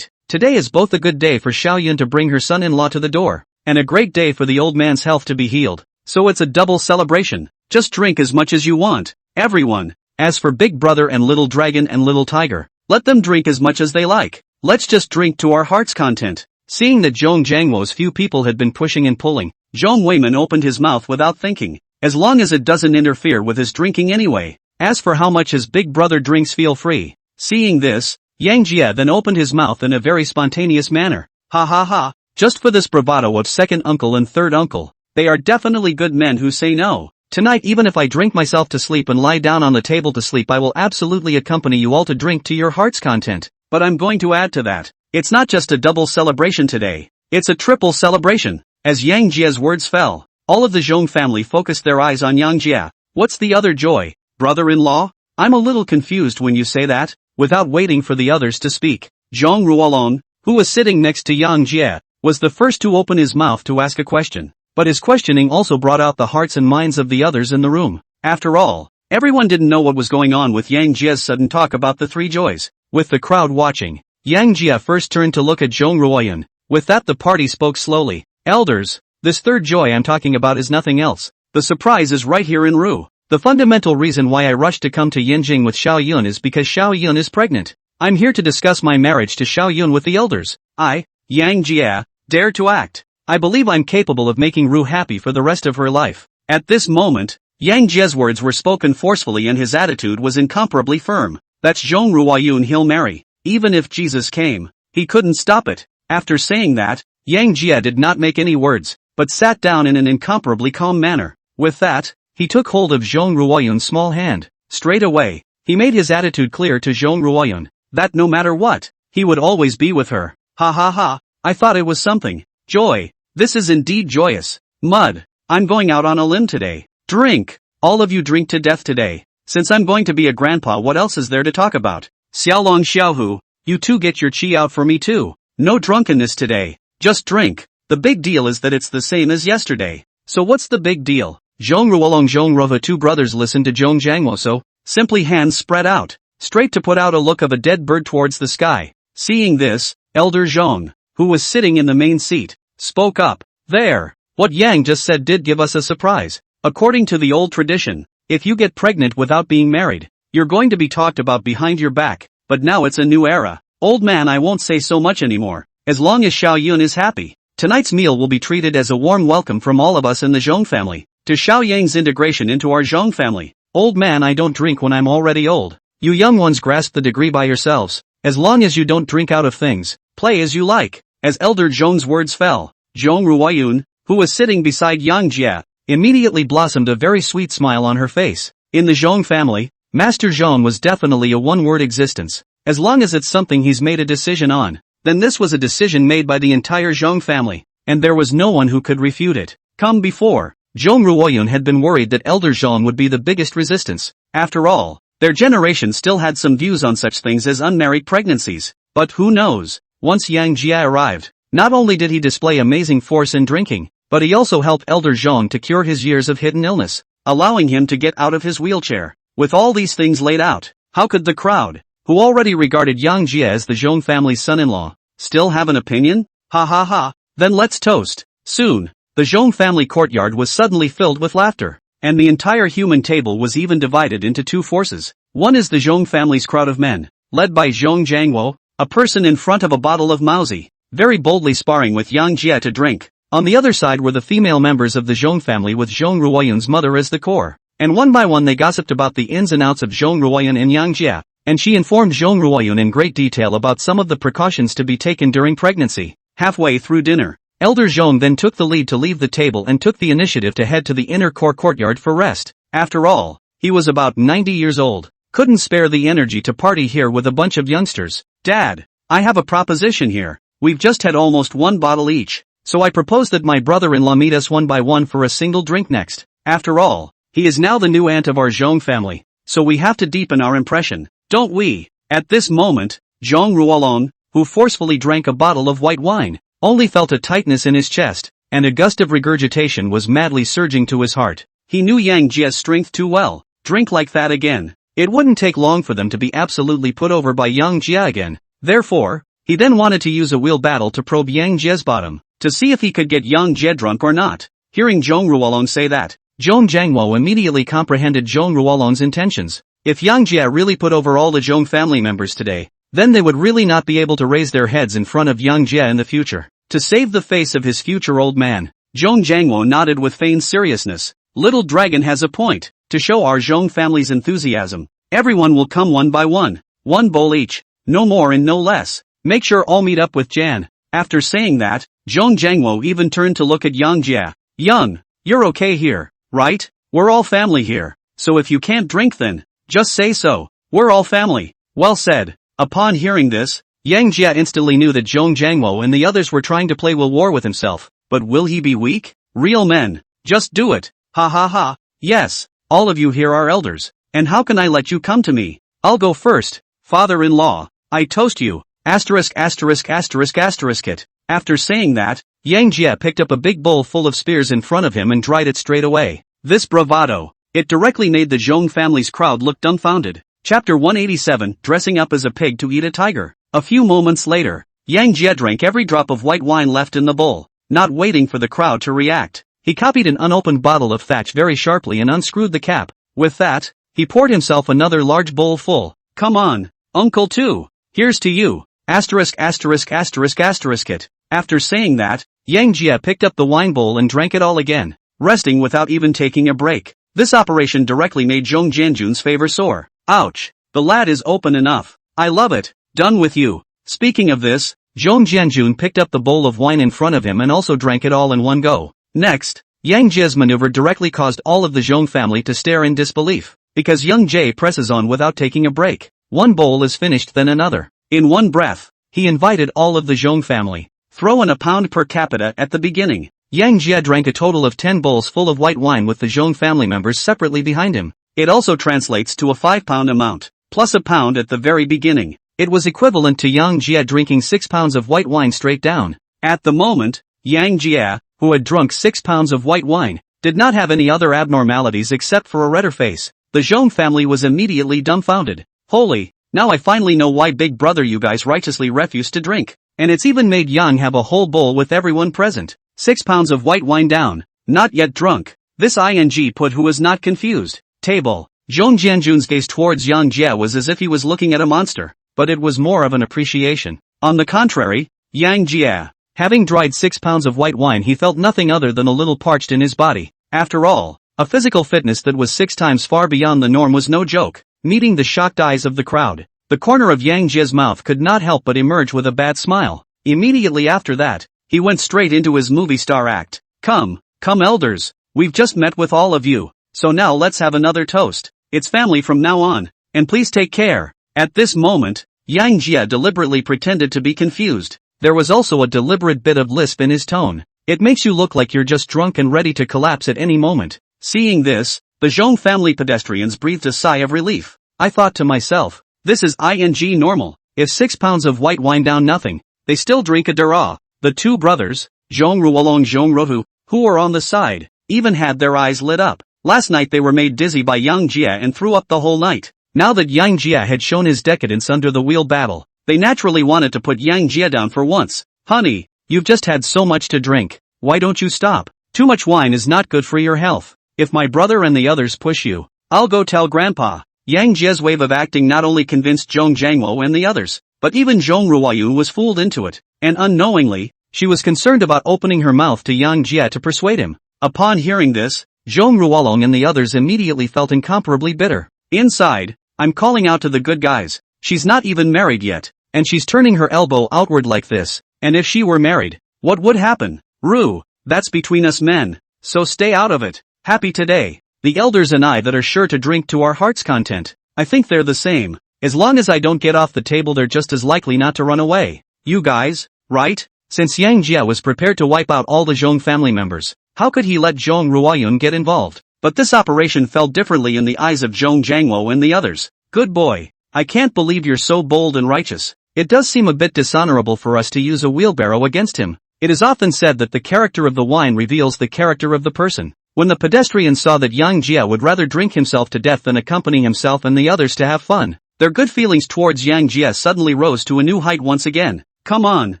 Today is both a good day for Xiao Yun to bring her son-in-law to the door, and a great day for the old man's health to be healed. So it's a double celebration. Just drink as much as you want, everyone. As for Big Brother and Little Dragon and Little Tiger, let them drink as much as they like. Let's just drink to our heart's content. Seeing that Zhong Jiangwo's few people had been pushing and pulling, Zhong Weiman opened his mouth without thinking, as long as it doesn't interfere with his drinking anyway. As for how much his big brother drinks, feel free. Seeing this, Yang Jie then opened his mouth in a very spontaneous manner. Ha ha ha, just for this bravado of second uncle and third uncle. They are definitely good men who say no. Tonight, even if I drink myself to sleep and lie down on the table to sleep, I will absolutely accompany you all to drink to your heart's content. But I'm going to add to that. It's not just a double celebration today. It's a triple celebration. As Yang Jie's words fell, all of the Zhong family focused their eyes on Yang Jie. What's the other joy? Brother-in-law? I'm a little confused when you say that. Without waiting for the others to speak, Zhong Ruolong, who was sitting next to Yang Jie, was the first to open his mouth to ask a question. But his questioning also brought out the hearts and minds of the others in the room. After all, everyone didn't know what was going on with Yang Jie's sudden talk about the three joys. With the crowd watching, Yang Jie first turned to look at Zhong Ruoyun. With that, the party spoke slowly. Elders, this third joy I'm talking about is nothing else. The surprise is right here in Ru. The fundamental reason why I rushed to come to Yinjing with Xiao Yun is because Xiao Yun is pregnant. I'm here to discuss my marriage to Xiao Yun with the elders. I, Yang Jie, dare to act. I believe I'm capable of making Ru happy for the rest of her life. At this moment, Yang Jie's words were spoken forcefully and his attitude was incomparably firm. That's Zhong Ruoyun he'll marry. Even if Jesus came, he couldn't stop it. After saying that, Yang Jie did not make any words, but sat down in an incomparably calm manner. With that, he took hold of Zhong Ruoyun's small hand. Straight away, he made his attitude clear to Zhong Ruoyun, that no matter what, he would always be with her. Ha ha ha, I thought it was something. Joy. This is indeed joyous. Mud. I'm going out on a limb today. Drink. All of you drink to death today. Since I'm going to be a grandpa, what else is there to talk about? Xiaolong Xiaohu, you two get your chi out for me too. No drunkenness today. Just drink. The big deal is that it's the same as yesterday. So what's the big deal? Zhong Ruolong Zhong Ruohu, two brothers, listened to Zhong Jiangwo, so simply hands spread out, straight to put out a look of a dead bird towards the sky. Seeing this, Elder Zhong, who was sitting in the main seat, spoke up. There, what Yang just said did give us a surprise. According to the old tradition, if you get pregnant without being married, you're going to be talked about behind your back, but now it's a new era. Old man, I won't say so much anymore, as long as Xiao Yun is happy. Tonight's meal will be treated as a warm welcome from all of us in the Zhong family, to Xiao Yang's integration into our Zhong family. Old man, I don't drink when I'm already old. You young ones grasp the degree by yourselves, as long as you don't drink out of things, play as you like. As Elder Zhong's words fell, Zhong Ruoyun, who was sitting beside Yang Jia, immediately blossomed a very sweet smile on her face. In the Zhong family, Master Zhong was definitely a one-word existence. As long as it's something he's made a decision on, then this was a decision made by the entire Zhong family, and there was no one who could refute it. Come before, Zhong Ruoyun had been worried that Elder Zhong would be the biggest resistance. After all, their generation still had some views on such things as unmarried pregnancies. But who knows, once Yang Jia arrived, not only did he display amazing force in drinking, but he also helped Elder Zhong to cure his years of hidden illness, allowing him to get out of his wheelchair. With all these things laid out, how could the crowd, who already regarded Yang Jia as the Zhong family's son-in-law, still have an opinion? Ha ha ha, then let's toast. Soon, the Zhong family courtyard was suddenly filled with laughter, and the entire human table was even divided into two forces. One is the Zhong family's crowd of men, led by Zhong Jiangwo, a person in front of a bottle of Mauzi, very boldly sparring with Yang Jia to drink. On the other side were the female members of the Zhong family with Zhong Ruoyun's mother as the core, and one by one they gossiped about the ins and outs of Zhong Ruoyun and Yang Jia, and she informed Zhong Ruoyun in great detail about some of the precautions to be taken during pregnancy. Halfway through dinner, Elder Zhong then took the lead to leave the table and took the initiative to head to the inner core courtyard for rest. After all, he was about 90 years old, couldn't spare the energy to party here with a bunch of youngsters. Dad, I have a proposition here. We've just had almost one bottle each, so I propose that my brother-in-law meet us one by one for a single drink next. After all, he is now the new aunt of our Zhong family, so we have to deepen our impression, don't we? At this moment, Zhong Ruolong, who forcefully drank a bottle of white wine, only felt a tightness in his chest, and a gust of regurgitation was madly surging to his heart. He knew Yang Jia's strength too well. Drink like that again. It wouldn't take long for them to be absolutely put over by Yang Jia again. Therefore, he then wanted to use a wheel battle to probe Yang Jia's bottom, to see if he could get Yang Jia drunk or not. Hearing Zhong Ruolong say that, Zhong Jiangwo immediately comprehended Zhong Ruolong's intentions. If Yang Jia really put over all the Zhong family members today, then they would really not be able to raise their heads in front of Yang Jia in the future. To save the face of his future old man, Zhong Jiangwo nodded with feigned seriousness. Little dragon has a point. To show our Zhong family's enthusiasm, everyone will come one by one bowl each, no more and no less. Make sure all meet up with Jan. After saying that, Zhong Jiangwo even turned to look at Yang Jia. Young, you're okay here, right? We're all family here, so if you can't drink then, just say so. We're all family. Well said. Upon hearing this, Yang Jia instantly knew that Zhong Jiangwo and the others were trying to play will war with himself, but will he be weak? Real men, just do it. Ha ha ha. Yes, all of you here are elders, and how can I let you come to me? I'll go first. Father-in-law, I toast you. Asterisk asterisk asterisk asterisk it. After saying that, Yang Jia picked up a big bowl full of spears in front of him and dried it straight away. This bravado, it directly made the Zhong family's crowd look dumbfounded. Chapter 187, Dressing Up as a Pig to Eat a Tiger. A few moments later, Yang Jia drank every drop of white wine left in the bowl, not waiting for the crowd to react. He copied an unopened bottle of thatch very sharply and unscrewed the cap. With that, he poured himself another large bowl full. Come on, Uncle too. Here's to you. Asterisk asterisk asterisk asterisk it. After saying that, Yang Jia picked up the wine bowl and drank it all again, resting without even taking a break. This operation directly made Zhong Jianjun's favor soar. Ouch, the lad is open enough. I love it. Done with you. Speaking of this, Zhong Jianjun picked up the bowl of wine in front of him and also drank it all in one go. Next, Yang Jia's maneuver directly caused all of the Zhong family to stare in disbelief, because Yang Jia presses on without taking a break. One bowl is finished then another. In one breath, he invited all of the Zhong family. Throw in a pound per capita at the beginning. Yang Jia drank a total of 10 bowls full of white wine with the Zhong family members separately behind him. It also translates to a 5-pound amount, plus a pound at the very beginning. It was equivalent to Yang Jia drinking 6 pounds of white wine straight down. At the moment, Yang Jia, who had drunk 6 pounds of white wine, did not have any other abnormalities except for a redder face. The Zhong family was immediately dumbfounded. Holy, now I finally know why big brother you guys righteously refused to drink. And it's even made Yang have a whole bowl with everyone present. 6 pounds of white wine down, not yet drunk. This ing put who was not confused. Table. Zhong Jianjun's gaze towards Yang Jie was as if he was looking at a monster, but it was more of an appreciation. On the contrary, Yang Jie, having dried 6 pounds of white wine, he felt nothing other than a little parched in his body. After all, a physical fitness that was 6 times far beyond the norm was no joke. Meeting the shocked eyes of the crowd, the corner of Yang Jie's mouth could not help but emerge with a bad smile. Immediately after that, he went straight into his movie star act. Come elders, we've just met with all of you, so now let's have another toast. It's family from now on, and please take care. At this moment, Yang Jie deliberately pretended to be confused. There was also a deliberate bit of lisp in his tone. It makes you look like you're just drunk and ready to collapse at any moment. Seeing this, the Zhong family pedestrians breathed a sigh of relief. I thought to myself, this is ing normal. If 6 pounds of white wine down nothing, they still drink a dara. The two brothers, Zhong Ruolong Zhong Rohu, who were on the side, even had their eyes lit up. Last night they were made dizzy by Yang Jie and threw up the whole night. Now that Yang Jie had shown his decadence under the wheel battle, they naturally wanted to put Yang Jie down for once. Honey, you've just had so much to drink. Why don't you stop? Too much wine is not good for your health. If my brother and the others push you, I'll go tell Grandpa. Yang Jie's wave of acting not only convinced Zhong Jiangwo and the others, but even Zhong Ruoyun was fooled into it, and unknowingly, she was concerned about opening her mouth to Yang Jie to persuade him. Upon hearing this, Zhong Ruolong and the others immediately felt incomparably bitter. Inside, I'm calling out to the good guys. She's not even married yet, and she's turning her elbow outward like this, and if she were married, what would happen? Rue, that's between us men, so stay out of it. Happy today. The elders and I that are sure to drink to our heart's content. I think they're the same. As long as I don't get off the table, they're just as likely not to run away. You guys, right? Since Yang Jie was prepared to wipe out all the Zhong family members, how could he let Zhong Ruoyun get involved? But this operation fell differently in the eyes of Zhong Jiangwo and the others. Good boy. I can't believe you're so bold and righteous. It does seem a bit dishonorable for us to use a wheelbarrow against him. It is often said that the character of the wine reveals the character of the person. When the pedestrians saw that Yang Jie would rather drink himself to death than accompany himself and the others to have fun, their good feelings towards Yang Jie suddenly rose to a new height once again. Come on,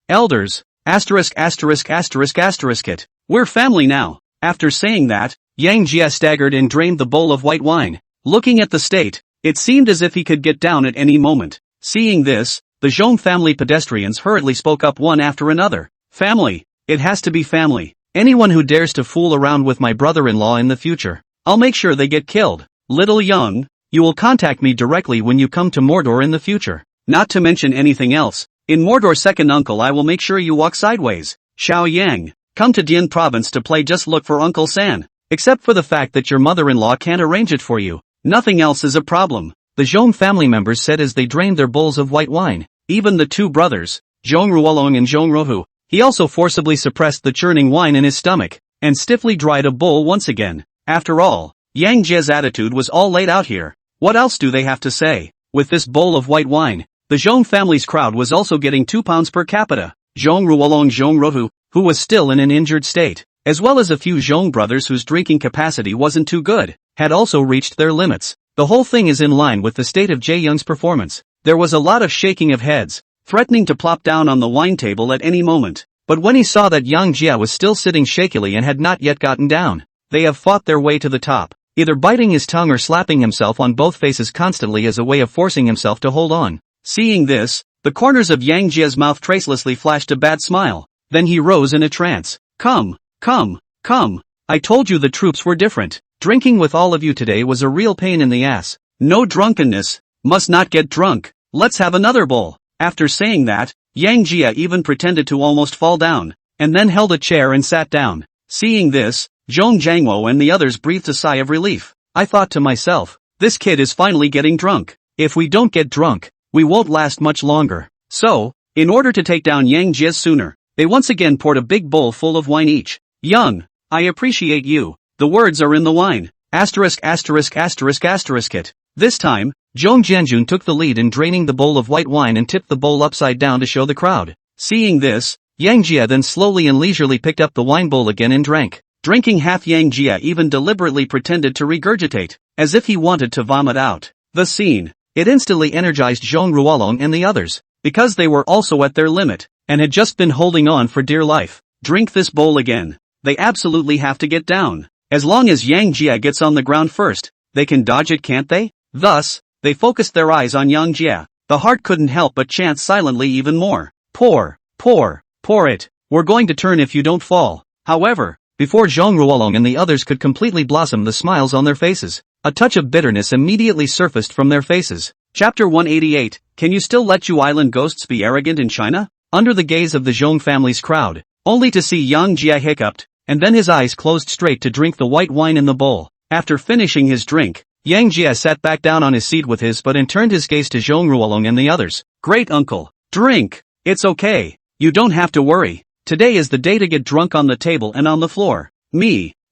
elders, it. We're family now. After saying that, Yang Jie staggered and drained the bowl of white wine. Looking at the state, it seemed as if he could get down at any moment. Seeing this, the Zhong family pedestrians hurriedly spoke up one after another. Family, it has to be family. Anyone who dares to fool around with my brother-in-law in the future, I'll make sure they get killed. Little Young, you will contact me directly when you come to Mordor in the future. Not to mention anything else, in Mordor's second uncle I will make sure you walk sideways. Xiao Yang, come to Dian province to play Just Look for Uncle San. Except for the fact that your mother-in-law can't arrange it for you, nothing else is a problem, the Zhong family members said as they drained their bowls of white wine. Even the two brothers, Zhong Ruolong and Zhong Rohu, he also forcibly suppressed the churning wine in his stomach, and stiffly dried a bowl once again. After all, Yang Jie's attitude was all laid out here. What else do they have to say? With this bowl of white wine, the Zhong family's crowd was also getting 2 pounds per capita. Zhong Ruolong Zhong Rohu, who was still in an injured state, as well as a few Zhong brothers whose drinking capacity wasn't too good, had also reached their limits. The whole thing is in line with the state of Jae Young's performance. There was a lot of shaking of heads, threatening to plop down on the wine table at any moment. But when he saw that Yang Jie was still sitting shakily and had not yet gotten down, they have fought their way to the top, either biting his tongue or slapping himself on both faces constantly as a way of forcing himself to hold on. Seeing this, the corners of Yang Jie's mouth tracelessly flashed a bad smile. Then he rose in a trance. Come. I told you the troops were different. Drinking with all of you today was a real pain in the ass. No drunkenness. Must not get drunk. Let's have another bowl. After saying that, Yang Jie even pretended to almost fall down, and then held a chair and sat down. Seeing this, Zhong Jiangwo and the others breathed a sigh of relief. I thought to myself, this kid is finally getting drunk. If we don't get drunk, we won't last much longer. So, in order to take down Yang Jie sooner, they once again poured a big bowl full of wine each. Young, I appreciate you. The words are in the wine. It. This time, Zhong Jianjun took the lead in draining the bowl of white wine and tipped the bowl upside down to show the crowd. Seeing this, Yang Jie then slowly and leisurely picked up the wine bowl again and drank. Drinking half, Yang Jie even deliberately pretended to regurgitate, as if he wanted to vomit out. The scene, it instantly energized Zhong Ruolong and the others, because they were also at their limit, and had just been holding on for dear life. Drink this bowl again. They absolutely have to get down. As long as Yang Jia gets on the ground first, they can dodge it, can't they? Thus, they focused their eyes on Yang Jia. The heart couldn't help but chant silently even more. Pour it. We're going to turn if you don't fall. However, before Zhong Ruolong and the others could completely blossom the smiles on their faces, a touch of bitterness immediately surfaced from their faces. Chapter 188, Can you still let you island ghosts be arrogant in China? Under the gaze of the Zhong family's crowd, only to see Yang Jia hiccuped, and then his eyes closed straight to drink the white wine in the bowl. After finishing his drink, Yang Jia sat back down on his seat with his butt and turned his gaze to Zhong Ruolong and the others. Great uncle. Drink. It's okay. You don't have to worry. Today is the day to get drunk on the table and on the floor.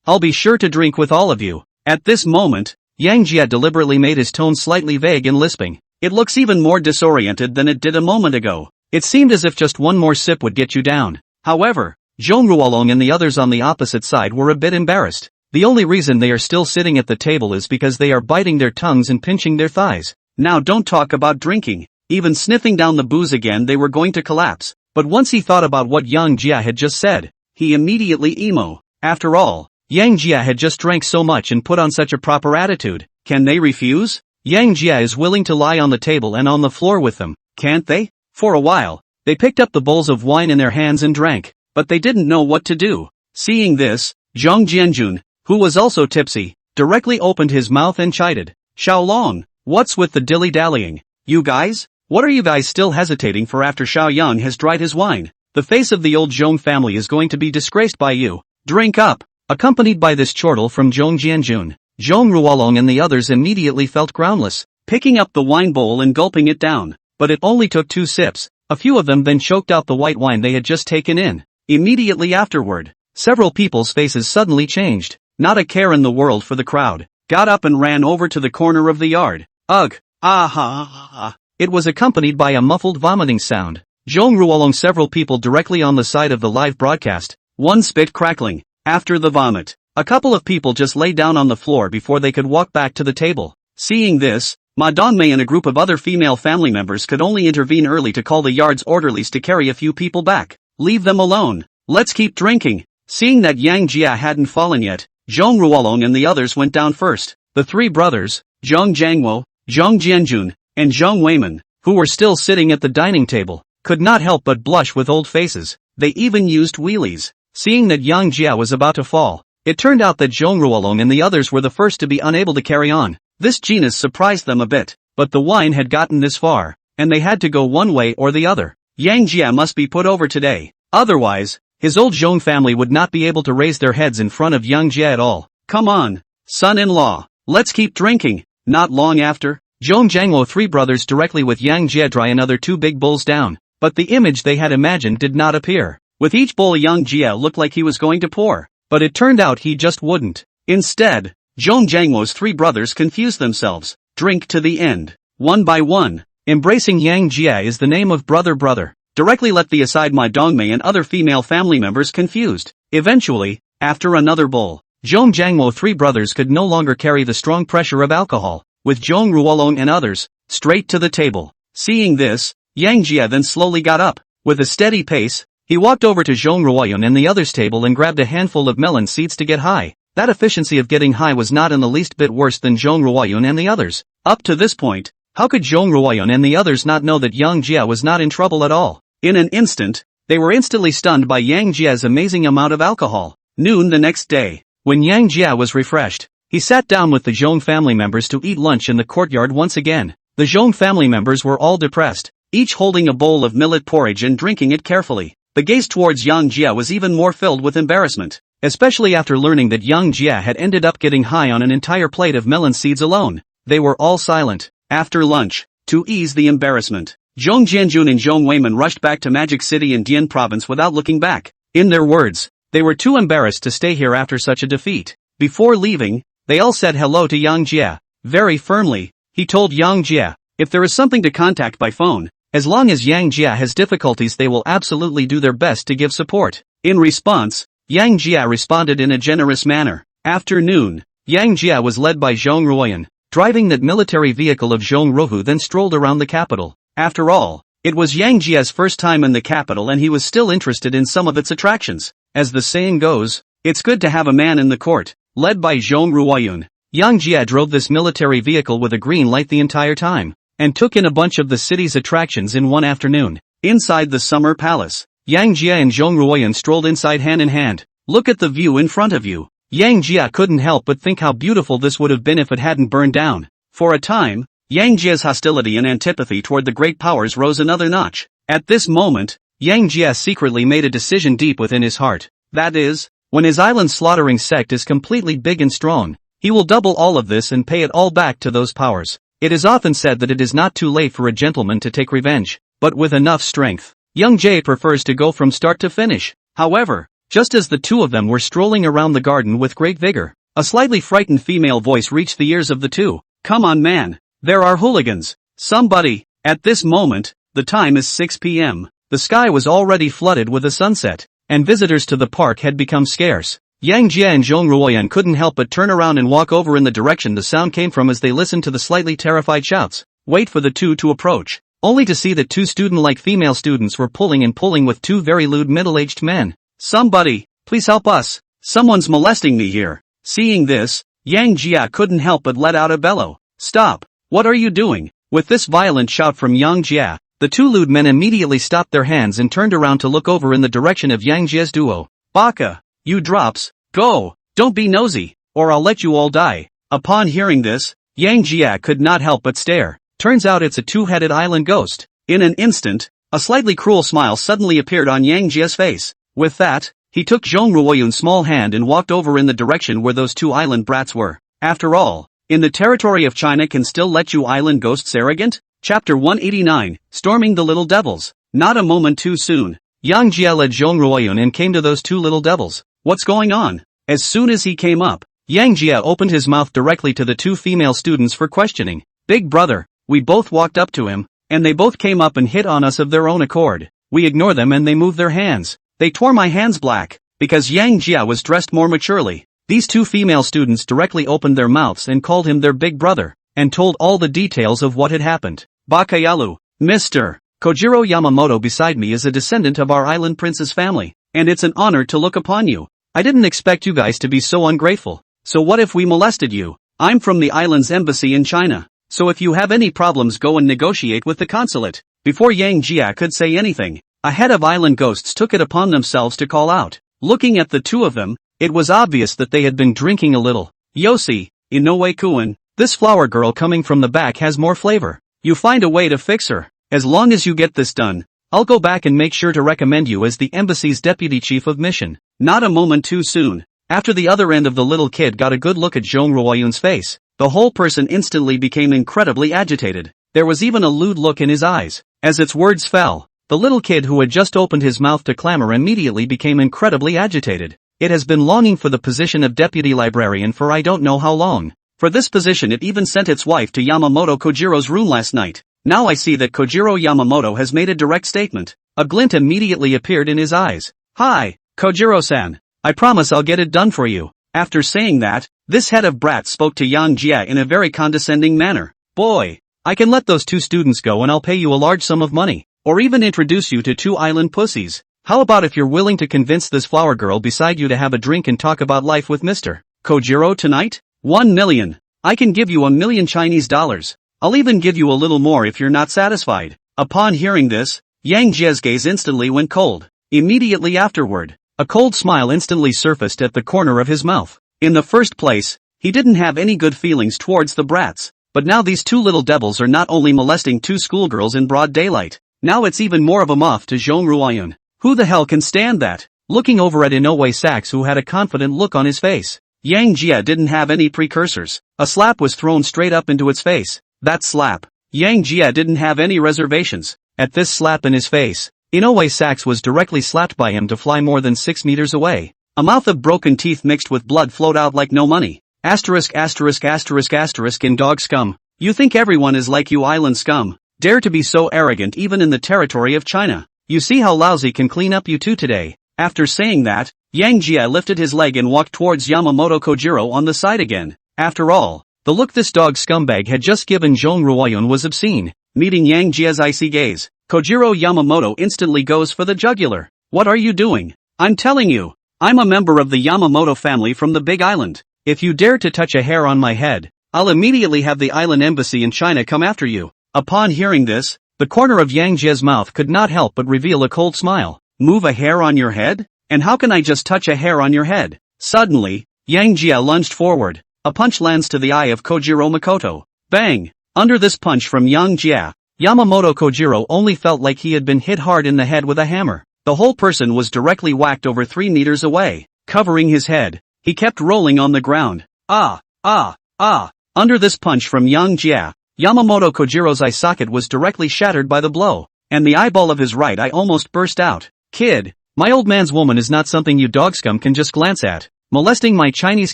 I'll be sure to drink with all of you. At this moment, Yang Jia deliberately made his tone slightly vague and lisping. It looks even more disoriented than it did a moment ago. It seemed as if just one more sip would get you down. However, Zhong Ruolong and the others on the opposite side were a bit embarrassed. The only reason they are still sitting at the table is because they are biting their tongues and pinching their thighs. Now don't talk about drinking. Even sniffing down the booze again, they were going to collapse. But once he thought about what Yang Jia had just said, he immediately emo. After all, Yang Jia had just drank so much and put on such a proper attitude. Can they refuse? Yang Jia is willing to lie on the table and on the floor with them, can't they? For a while, they picked up the bowls of wine in their hands and drank, but they didn't know what to do. Seeing this, Zhang Jianjun, who was also tipsy, directly opened his mouth and chided. Xiaolong, what's with the dilly-dallying? You guys? What are you guys still hesitating for after Xiao Yang has dried his wine? The face of the old Zhong family is going to be disgraced by you. Drink up! Accompanied by this chortle from Zhong Jianjun, Zhong Ruolong and the others immediately felt groundless, picking up the wine bowl and gulping it down. But it only took 2 sips. A few of them then choked out the white wine they had just taken in. Immediately afterward, several people's faces suddenly changed. Not a care in the world for the crowd. Got up and ran over to the corner of the yard. Ugh! Ah. It was accompanied by a muffled vomiting sound. Zhong Ruolong several people directly on the side of the live broadcast. One spit crackling. After the vomit, a couple of people just lay down on the floor before they could walk back to the table. Seeing this, Ma Dongmei and a group of other female family members could only intervene early to call the yard's orderlies to carry a few people back. Leave them alone. Let's keep drinking. Seeing that Yang Jia hadn't fallen yet, Zhong Ruolong and the others went down first. The 3 brothers, Zhong Jiangwo, Zhong Jianjun, and Zhong Weiman, who were still sitting at the dining table, could not help but blush with old faces. They even used wheelies. Seeing that Yang Jia was about to fall, it turned out that Zhong Ruolong and the others were the first to be unable to carry on. This genius surprised them a bit, but the wine had gotten this far, and they had to go one way or the other. Yang Jia must be put over today. Otherwise, his old Zhong family would not be able to raise their heads in front of Yang Jia at all. Come on, son-in-law, let's keep drinking. Not long after, Zhong Jiangwo 3 brothers directly with Yang Jia dry another 2 big bowls down, but the image they had imagined did not appear. With each bowl Yang Jia looked like he was going to pour, but it turned out he just wouldn't. Instead, Zhong Jiangwo's 3 brothers confused themselves. Drink to the end. One by one. Embracing Yang Jia is the name of brother. Directly left the aside Ma Dongmei and other female family members confused. Eventually, after another bowl, Zhong Jiangwo 3 brothers could no longer carry the strong pressure of alcohol, with Zhong Ruolong and others, straight to the table. Seeing this, Yang Jia then slowly got up. With a steady pace, he walked over to Zhong Ruoyun and the others' table and grabbed a handful of melon seeds to get high. That efficiency of getting high was not in the least bit worse than Zhong Ruoyun and the others. Up to this point, how could Zhong Ruoyun and the others not know that Yang Jia was not in trouble at all? In an instant, they were instantly stunned by Yang Jia's amazing amount of alcohol. Noon the next day, when Yang Jia was refreshed, he sat down with the Zhong family members to eat lunch in the courtyard once again. The Zhong family members were all depressed, each holding a bowl of millet porridge and drinking it carefully. The gaze towards Yang Jia was even more filled with embarrassment, especially after learning that Yang Jia had ended up getting high on an entire plate of melon seeds alone. They were all silent. After lunch, to ease the embarrassment, Zhong Jianjun and Zhong Weiman rushed back to Magic City in Dian Province without looking back. In their words, they were too embarrassed to stay here after such a defeat. Before leaving, they all said hello to Yang Jia. Very firmly, he told Yang Jia, if there is something to contact by phone, as long as Yang Jia has difficulties they will absolutely do their best to give support. In response, Yang Jia responded in a generous manner. After noon, Yang Jia was led by Zhong Ruoyun, driving that military vehicle of Zhong Ruohu, then strolled around the capital. After all, it was Yang Jia's first time in the capital and he was still interested in some of its attractions. As the saying goes, it's good to have a man in the court. led by Zhong Ruoyun. Yang Jia drove this military vehicle with a green light the entire time, and took in a bunch of the city's attractions in one afternoon. Inside the summer palace, Yang Jia and Zhong Ruoyun strolled inside hand in hand. Look at the view in front of you. Yang Jia couldn't help but think how beautiful this would have been if it hadn't burned down. For a time, Yang Jia's hostility and antipathy toward the great powers rose another notch. At this moment, Yang Jia secretly made a decision deep within his heart. That is, when his island slaughtering sect is completely big and strong, he will double all of this and pay it all back to those powers. It is often said that it is not too late for a gentleman to take revenge, but with enough strength, Young Jie prefers to go from start to finish. However, just as the two of them were strolling around the garden with great vigor, a slightly frightened female voice reached the ears of the two. Come on man, there are hooligans. Somebody. At this moment, the time is 6 p.m. The sky was already flooded with the sunset, and visitors to the park had become scarce. Yang Jia and Zhong Ruoyan couldn't help but turn around and walk over in the direction the sound came from as they listened to the slightly terrified shouts. Wait for the two to approach, only to see that two student-like female students were pulling with two very lewd middle-aged men. Somebody, please help us. Someone's molesting me here. Seeing this, Yang Jia couldn't help but let out a bellow. Stop, what are you doing? With this violent shout from Yang Jia, the two lewd men immediately stopped their hands and turned around to look over in the direction of Yang Jia's duo. Baka, you drops, go, don't be nosy, or I'll let you all die. Upon hearing this, Yang Jia could not help but stare. Turns out it's a two-headed island ghost. In an instant, a slightly cruel smile suddenly appeared on Yang Jia's face. With that, he took Zhong Ruoyun's small hand and walked over in the direction where those two island brats were. After all, in the territory of China can still let you island ghosts arrogant? Chapter 189, Storming the Little Devils. Not a moment too soon, Yang Jia led Zhong Ruoyun and came to those two little devils. What's going on? As soon as he came up, Yang Jia opened his mouth directly to the two female students for questioning. Big brother, we both walked up to him, and they both came up and hit on us of their own accord. We ignore them and they move their hands. They tore my hands black, because Yang Jia was dressed more maturely. These two female students directly opened their mouths and called him their big brother, and told all the details of what had happened. Bakayalu, Mr. Kojiro Yamamoto beside me is a descendant of our island prince's family, and it's an honor to look upon you. I didn't expect you guys to be so ungrateful. So what if we molested you? I'm from the island's embassy in China, so if you have any problems go and negotiate with the consulate. Before Yang Jia could say anything, a head of island ghosts took it upon themselves to call out. Looking at the two of them, it was obvious that they had been drinking a little. Yosi, Inoue Kuan, this flower girl coming from the back has more flavor. You find a way to fix her. As long as you get this done, I'll go back and make sure to recommend you as the embassy's deputy chief of mission. Not a moment too soon. After the other end of the little kid got a good look at Zhong Ruoyun's face, the whole person instantly became incredibly agitated. There was even a lewd look in his eyes. As its words fell, the little kid who had just opened his mouth to clamor immediately became incredibly agitated. It has been longing for the position of deputy librarian for I don't know how long. For this position it even sent its wife to Yamamoto Kojiro's room last night. Now I see that Kojiro Yamamoto has made a direct statement. A glint immediately appeared in his eyes. Hi, Kojiro-san. I promise I'll get it done for you. After saying that, this head of brats spoke to Yang Jia in a very condescending manner. Boy, I can let those two students go and I'll pay you a large sum of money, or even introduce you to two island pussies. How about if you're willing to convince this flower girl beside you to have a drink and talk about life with Mr. Kojiro tonight? 1 million. I can give you $1 million Chinese dollars. I'll even give you a little more if you're not satisfied. Upon hearing this, Yang Jia's gaze instantly went cold. Immediately afterward, a cold smile instantly surfaced at the corner of his mouth. In the first place, he didn't have any good feelings towards the brats, but now these two little devils are not only molesting two schoolgirls in broad daylight, now it's even more of a muff to Zhong Ruoyun. Who the hell can stand that? Looking over at Inoue Sachs who had a confident look on his face, Yang Jia didn't have any precursors. A slap was thrown straight up into its face. That slap. Yang Jia didn't have any reservations. At this slap in his face, Inoue Sachs was directly slapped by him to fly more than 6 meters away. A mouth of broken teeth mixed with blood flowed out like no money. Asterisk asterisk asterisk asterisk in dog scum. You think everyone is like you island scum? Dare to be so arrogant even in the territory of China. You see how lousy can clean up you two today. After saying that, Yang Jia lifted his leg and walked towards Yamamoto Kojiro on the side again. After all, the look this dog scumbag had just given Zhong Ruoyun was obscene. Meeting Yang Jia's icy gaze, Kojiro Yamamoto instantly goes for the jugular. What are you doing? I'm telling you, I'm a member of the Yamamoto family from the Big Island. If you dare to touch a hair on my head, I'll immediately have the island embassy in China come after you. Upon hearing this, the corner of Yang Jie's mouth could not help but reveal a cold smile. Move a hair on your head? And how can I just touch a hair on your head? Suddenly, Yang Jie lunged forward. A punch lands to the eye of Kojiro Makoto. Bang! Under this punch from Yang Jie, Yamamoto Kojiro only felt like he had been hit hard in the head with a hammer. The whole person was directly whacked over 3 meters away. Covering his head, he kept rolling on the ground. Under this punch from Yang Jie, Yamamoto Kojiro's eye socket was directly shattered by the blow, and the eyeball of his right eye almost burst out. Kid, my old man's woman is not something you dog scum can just glance at. Molesting my Chinese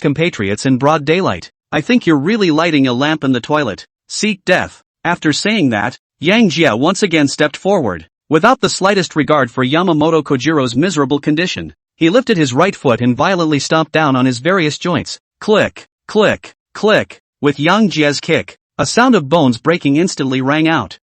compatriots in broad daylight. I think you're really lighting a lamp in the toilet. Seek death. After saying that, Yang Jie once again stepped forward. Without the slightest regard for Yamamoto Kojiro's miserable condition, he lifted his right foot and violently stomped down on his various joints. Click, click, click. With Yang Jie's kick, a sound of bones breaking instantly rang out.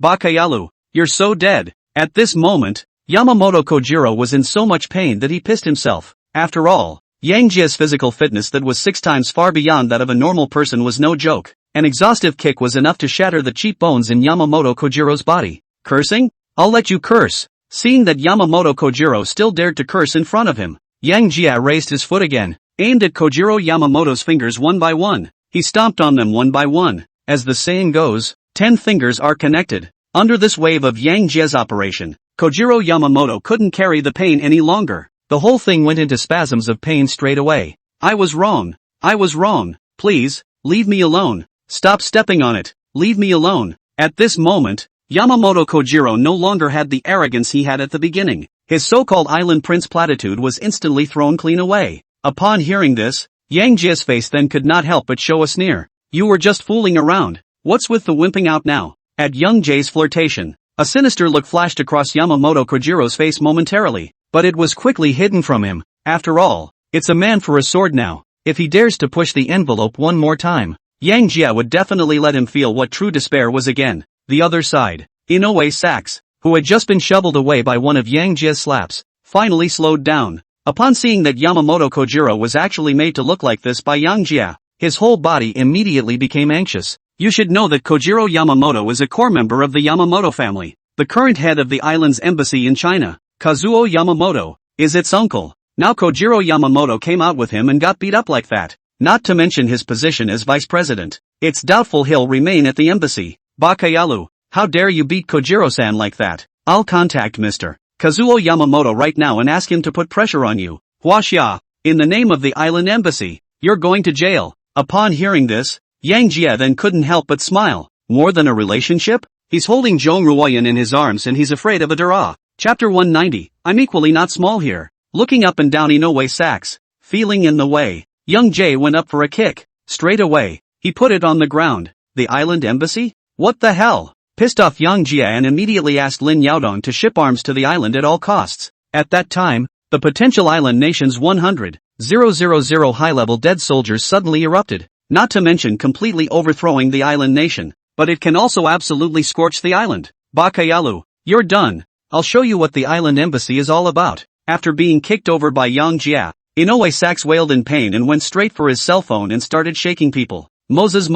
Bakayalu, you're so dead. At this moment, Yamamoto Kojiro was in so much pain that he pissed himself. After all, Yang Jie's physical fitness that was 6 times far beyond that of a normal person was no joke. An exhaustive kick was enough to shatter the cheap bones in Yamamoto Kojiro's body. Cursing? I'll let you curse. Seeing that Yamamoto Kojiro still dared to curse in front of him, Yang Jie raised his foot again, aimed at Kojiro Yamamoto's fingers one by one. He stomped on them one by one. As the saying goes, 10 fingers are connected. Under this wave of Yang Jie's operation, Kojiro Yamamoto couldn't carry the pain any longer. The whole thing went into spasms of pain straight away. I was wrong. Please, leave me alone. Stop stepping on it. Leave me alone. At this moment, Yamamoto Kojiro no longer had the arrogance he had at the beginning. His so-called island prince platitude was instantly thrown clean away. Upon hearing this, Yang Jie's face then could not help but show a sneer. You were just fooling around. What's with the wimping out now? At Yang Jie's flirtation, a sinister look flashed across Yamamoto Kojiro's face momentarily, but it was quickly hidden from him. After all, it's a man for a sword now. If he dares to push the envelope one more time, Yang Jie would definitely let him feel what true despair was again. The other side, Inoue Sachs, who had just been shoveled away by one of Yang Jie's slaps, finally slowed down. Upon seeing that Yamamoto Kojiro was actually made to look like this by Yang Jie, his whole body immediately became anxious. You should know that Kojiro Yamamoto is a core member of the Yamamoto family. The current head of the island's embassy in China, Kazuo Yamamoto, is its uncle. Now Kojiro Yamamoto came out with him and got beat up like that. Not to mention his position as vice president. It's doubtful he'll remain at the embassy. Bakayalu, how dare you beat Kojiro-san like that? I'll contact Mr. Kazuo Yamamoto right now and ask him to put pressure on you. Huaxia, in the name of the island embassy, you're going to jail. Upon hearing this, Yang Jie then couldn't help but smile. More than a relationship? He's holding Zhong Ruoyan in his arms and he's afraid of a dara. Chapter 190, I'm equally not small here. Looking up and down Inoue Sachs, feeling in the way, Yang Jie went up for a kick. Straight away, he put it on the ground. The island embassy? What the hell? Pissed off Yang Jie immediately asked Lin Yaodong to ship arms to the island at all costs. At that time, the potential island nation's 100,000 high-level dead soldiers suddenly erupted, not to mention completely overthrowing the island nation. But it can also absolutely scorch the island. Bakayalu, you're done. I'll show you what the island embassy is all about. After being kicked over by Yang Jie, Inoue Sachs wailed in pain and went straight for his cell phone and started shaking people. Moses,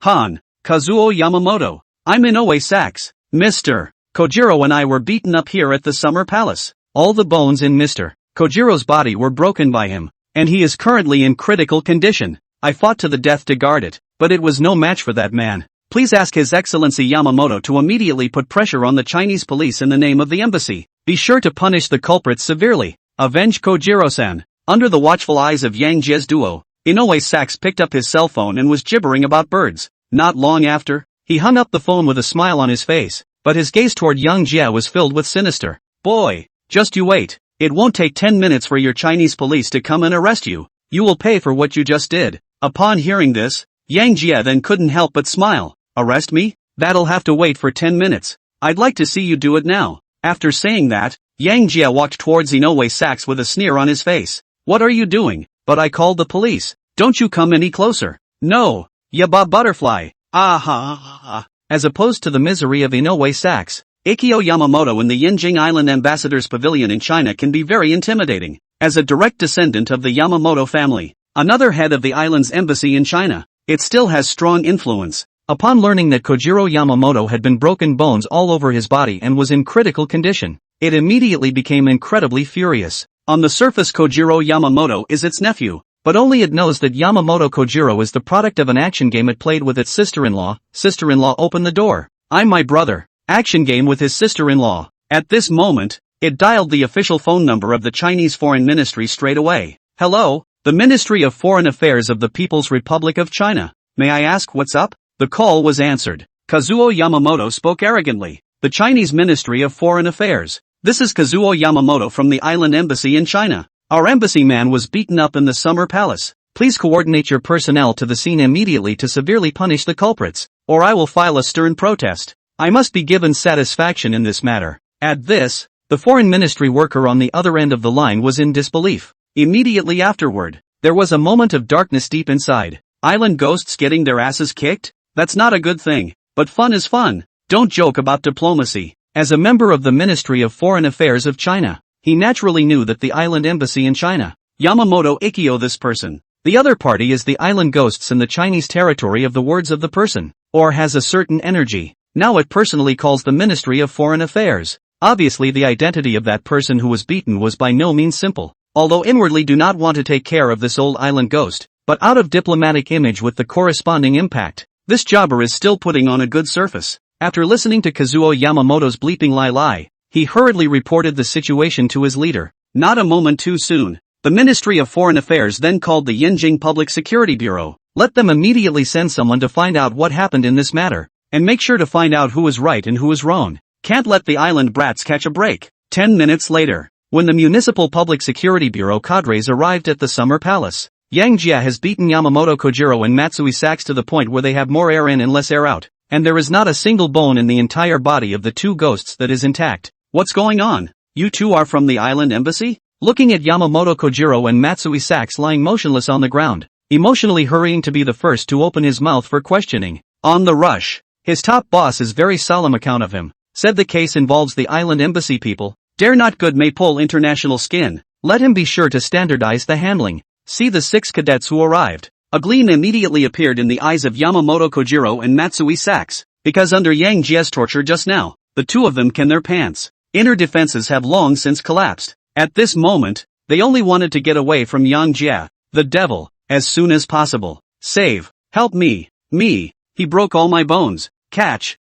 Han, Kazuo Yamamoto, I'm Inoue Sachs. Mr. Kojiro and I were beaten up here at the Summer Palace. All the bones in Mr. Kojiro's body were broken by him, and he is currently in critical condition. I fought to the death to guard it, but it was no match for that man. Please ask His Excellency Yamamoto to immediately put pressure on the Chinese police in the name of the embassy. Be sure to punish the culprits severely. Avenge Kojiro-san. Under the watchful eyes of Yang Jie's duo, Inoue Sachs picked up his cell phone and was gibbering about birds. Not long after, he hung up the phone with a smile on his face, but his gaze toward Yang Jie was filled with sinister. Boy, just you wait. It won't take 10 minutes for your Chinese police to come and arrest you. You will pay for what you just did. Upon hearing this, Yang Jie then couldn't help but smile. Arrest me? That'll have to wait for 10 minutes. I'd like to see you do it now. After saying that, Yang Jie walked towards Inoue Sachs with a sneer on his face. What are you doing? But I called the police. Don't you come any closer. No. Yaba butterfly. As opposed to the misery of Inoue Sachs, Ikyo Yamamoto in the Yinjing Island Ambassador's Pavilion in China can be very intimidating. As a direct descendant of the Yamamoto family, another head of the island's embassy in China, it still has strong influence. Upon learning that Kojiro Yamamoto had been broken bones all over his body and was in critical condition, it immediately became incredibly furious. On the surface, Kojiro Yamamoto is its nephew, but only it knows that Yamamoto Kojiro is the product of an action game it played with its sister-in-law. Sister-in-law, open the door. I'm my brother. Action game with his sister-in-law. At this moment, it dialed the official phone number of the Chinese Foreign Ministry straight away. Hello, the Ministry of Foreign Affairs of the People's Republic of China. May I ask what's up? The call was answered. Kazuo Yamamoto spoke arrogantly. The Chinese Ministry of Foreign Affairs. This is Kazuo Yamamoto from the island embassy in China. Our embassy man was beaten up in the summer palace. Please coordinate your personnel to the scene immediately to severely punish the culprits, or I will file a stern protest. I must be given satisfaction in this matter. At this, the foreign ministry worker on the other end of the line was in disbelief. Immediately afterward, there was a moment of darkness deep inside. Island ghosts getting their asses kicked? That's not a good thing, but fun is fun. Don't joke about diplomacy. As a member of the Ministry of Foreign Affairs of China, he naturally knew that the island embassy in China, Yamamoto Ikkyo this person. The other party is the island ghosts in the Chinese territory of the words of the person, or has a certain energy. Now it personally calls the Ministry of Foreign Affairs. Obviously the identity of that person who was beaten was by no means simple, although inwardly do not want to take care of this old island ghost, but out of diplomatic image with the corresponding impact. This jobber is still putting on a good surface. After listening to Kazuo Yamamoto's bleeping lie, he hurriedly reported the situation to his leader. Not a moment too soon. The Ministry of Foreign Affairs then called the Yinjing Public Security Bureau. Let them immediately send someone to find out what happened in this matter, and make sure to find out who is right and who is wrong. Can't let the island brats catch a break. 10 minutes later, when the Municipal Public Security Bureau cadres arrived at the Summer Palace, Yang Jia has beaten Yamamoto Kojiro and Matsui Sachs to the point where they have more air in and less air out, and there is not a single bone in the entire body of the two ghosts that is intact. What's going on? You two are from the island embassy? Looking at Yamamoto Kojiro and Matsui Sachs lying motionless on the ground, emotionally hurrying to be the first to open his mouth for questioning. On the rush. His top boss is very solemn account of him. Said the case involves the island embassy people. Dare not good may pull international skin. Let him be sure to standardize the handling. See the 6 cadets who arrived. A gleam immediately appeared in the eyes of Yamamoto Kojiro and Matsui Sachs, because under Yang Jia's torture just now, the two of them can their pants. Inner defenses have long since collapsed. At this moment, they only wanted to get away from Yang Jia, the devil, as soon as possible. Save, help me, he broke all my bones. Catch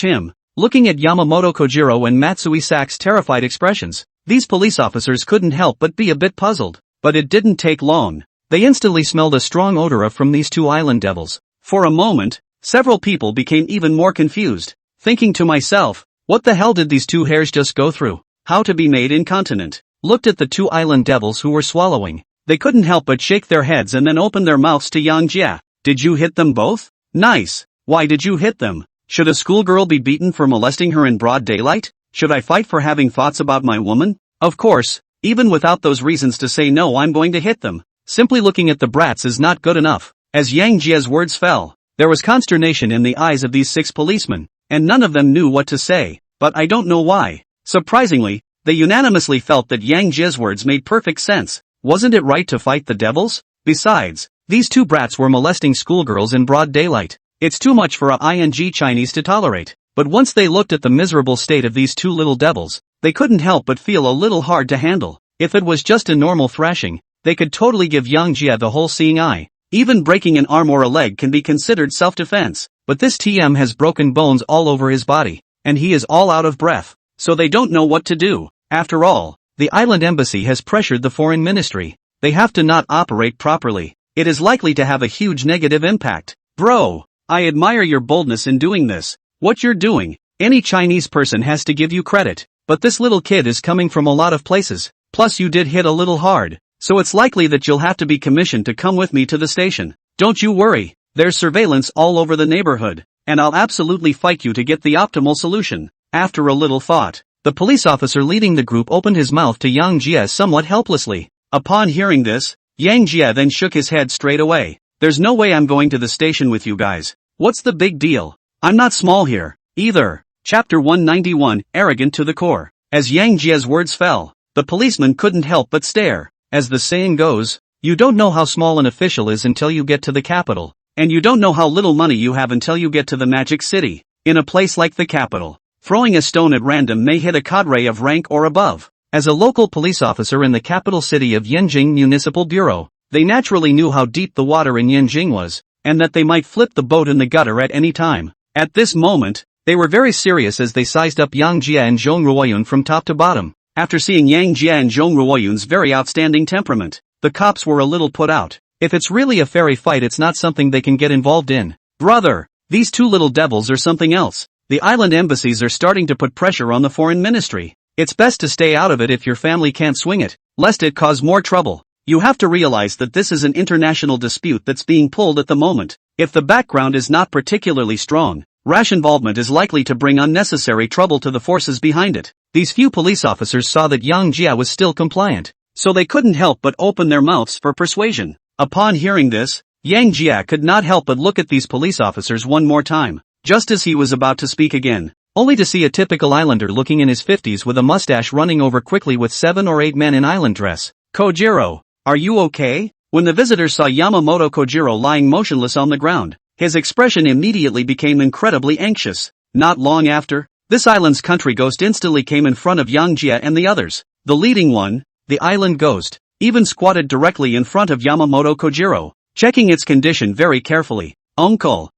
him. Looking at Yamamoto Kojiro and Matsui Sachs' terrified expressions, these police officers couldn't help but be a bit puzzled. But it didn't take long. They instantly smelled a strong odor from these two island devils. For a moment, several people became even more confused, thinking to myself, what the hell did these two hairs just go through? How to be made incontinent? Looked at the two island devils who were swallowing. They couldn't help but shake their heads and then open their mouths to Yang Jia. Did you hit them both? Nice. Why did you hit them? Should a schoolgirl be beaten for molesting her in broad daylight? Should I fight for having thoughts about my woman? Of course. Even without those reasons to say no, I'm going to hit them. Simply looking at the brats is not good enough. As Yang Jia's words fell, there was consternation in the eyes of these 6 policemen, and none of them knew what to say, but I don't know why. Surprisingly, they unanimously felt that Yang Jia's words made perfect sense. Wasn't it right to fight the devils? Besides, these 2 brats were molesting schoolgirls in broad daylight. It's too much for a ING Chinese to tolerate. But once they looked at the miserable state of these 2 little devils, they couldn't help but feel a little hard to handle. If it was just a normal thrashing, they could totally give Yang Jia the whole seeing eye. Even breaking an arm or a leg can be considered self-defense. But this TM has broken bones all over his body, and he is all out of breath, so they don't know what to do. After all, the island embassy has pressured the foreign ministry. They have to not operate properly. It is likely to have a huge negative impact. Bro, I admire your boldness in doing this. What you're doing, any Chinese person has to give you credit. But this little kid is coming from a lot of places, plus you did hit a little hard, so it's likely that you'll have to be commissioned to come with me to the station. Don't you worry, there's surveillance all over the neighborhood, and I'll absolutely fight you to get the optimal solution. After a little thought, the police officer leading the group opened his mouth to Yang Jia somewhat helplessly. Upon hearing this, Yang Jia then shook his head straight away. There's no way I'm going to the station with you guys. What's the big deal? I'm not small here, either. Chapter 191, Arrogant to the Core. As Yang Jia's words fell, the policeman couldn't help but stare. as the saying goes, you don't know how small an official is until you get to the capital, and you don't know how little money you have until you get to the magic city. In a place like the capital, throwing a stone at random may hit a cadre of rank or above. As a local police officer in the capital city of Yanjing Municipal Bureau, they naturally knew how deep the water in Yanjing was, and that they might flip the boat in the gutter at any time. At this moment, they were very serious as they sized up Yang Jia and Zhong Ruoyun from top to bottom. After seeing Yang Jia and Zhong Ruoyun's very outstanding temperament, the cops were a little put out. If it's really a fairy fight, it's not something they can get involved in. Brother, these two little devils are something else. The island embassies are starting to put pressure on the foreign ministry. It's best to stay out of it if your family can't swing it, lest it cause more trouble. You have to realize that this is an international dispute that's being pulled at the moment. If the background is not particularly strong, rash involvement is likely to bring unnecessary trouble to the forces behind it. These few police officers saw that Yang Jia was still compliant, so they couldn't help but open their mouths for persuasion. Upon hearing this, Yang Jia could not help but look at these police officers one more time, just as he was about to speak again, only to see a typical islander looking in his 50s with a mustache running over quickly with 7 or 8 men in island dress. Kojiro, are you okay? When the visitors saw Yamamoto Kojiro lying motionless on the ground, his expression immediately became incredibly anxious. Not long after, this island's country ghost instantly came in front of Yang Jia and the others. The leading one, the island ghost, even squatted directly in front of Yamamoto Kojiro, checking its condition very carefully. Uncle,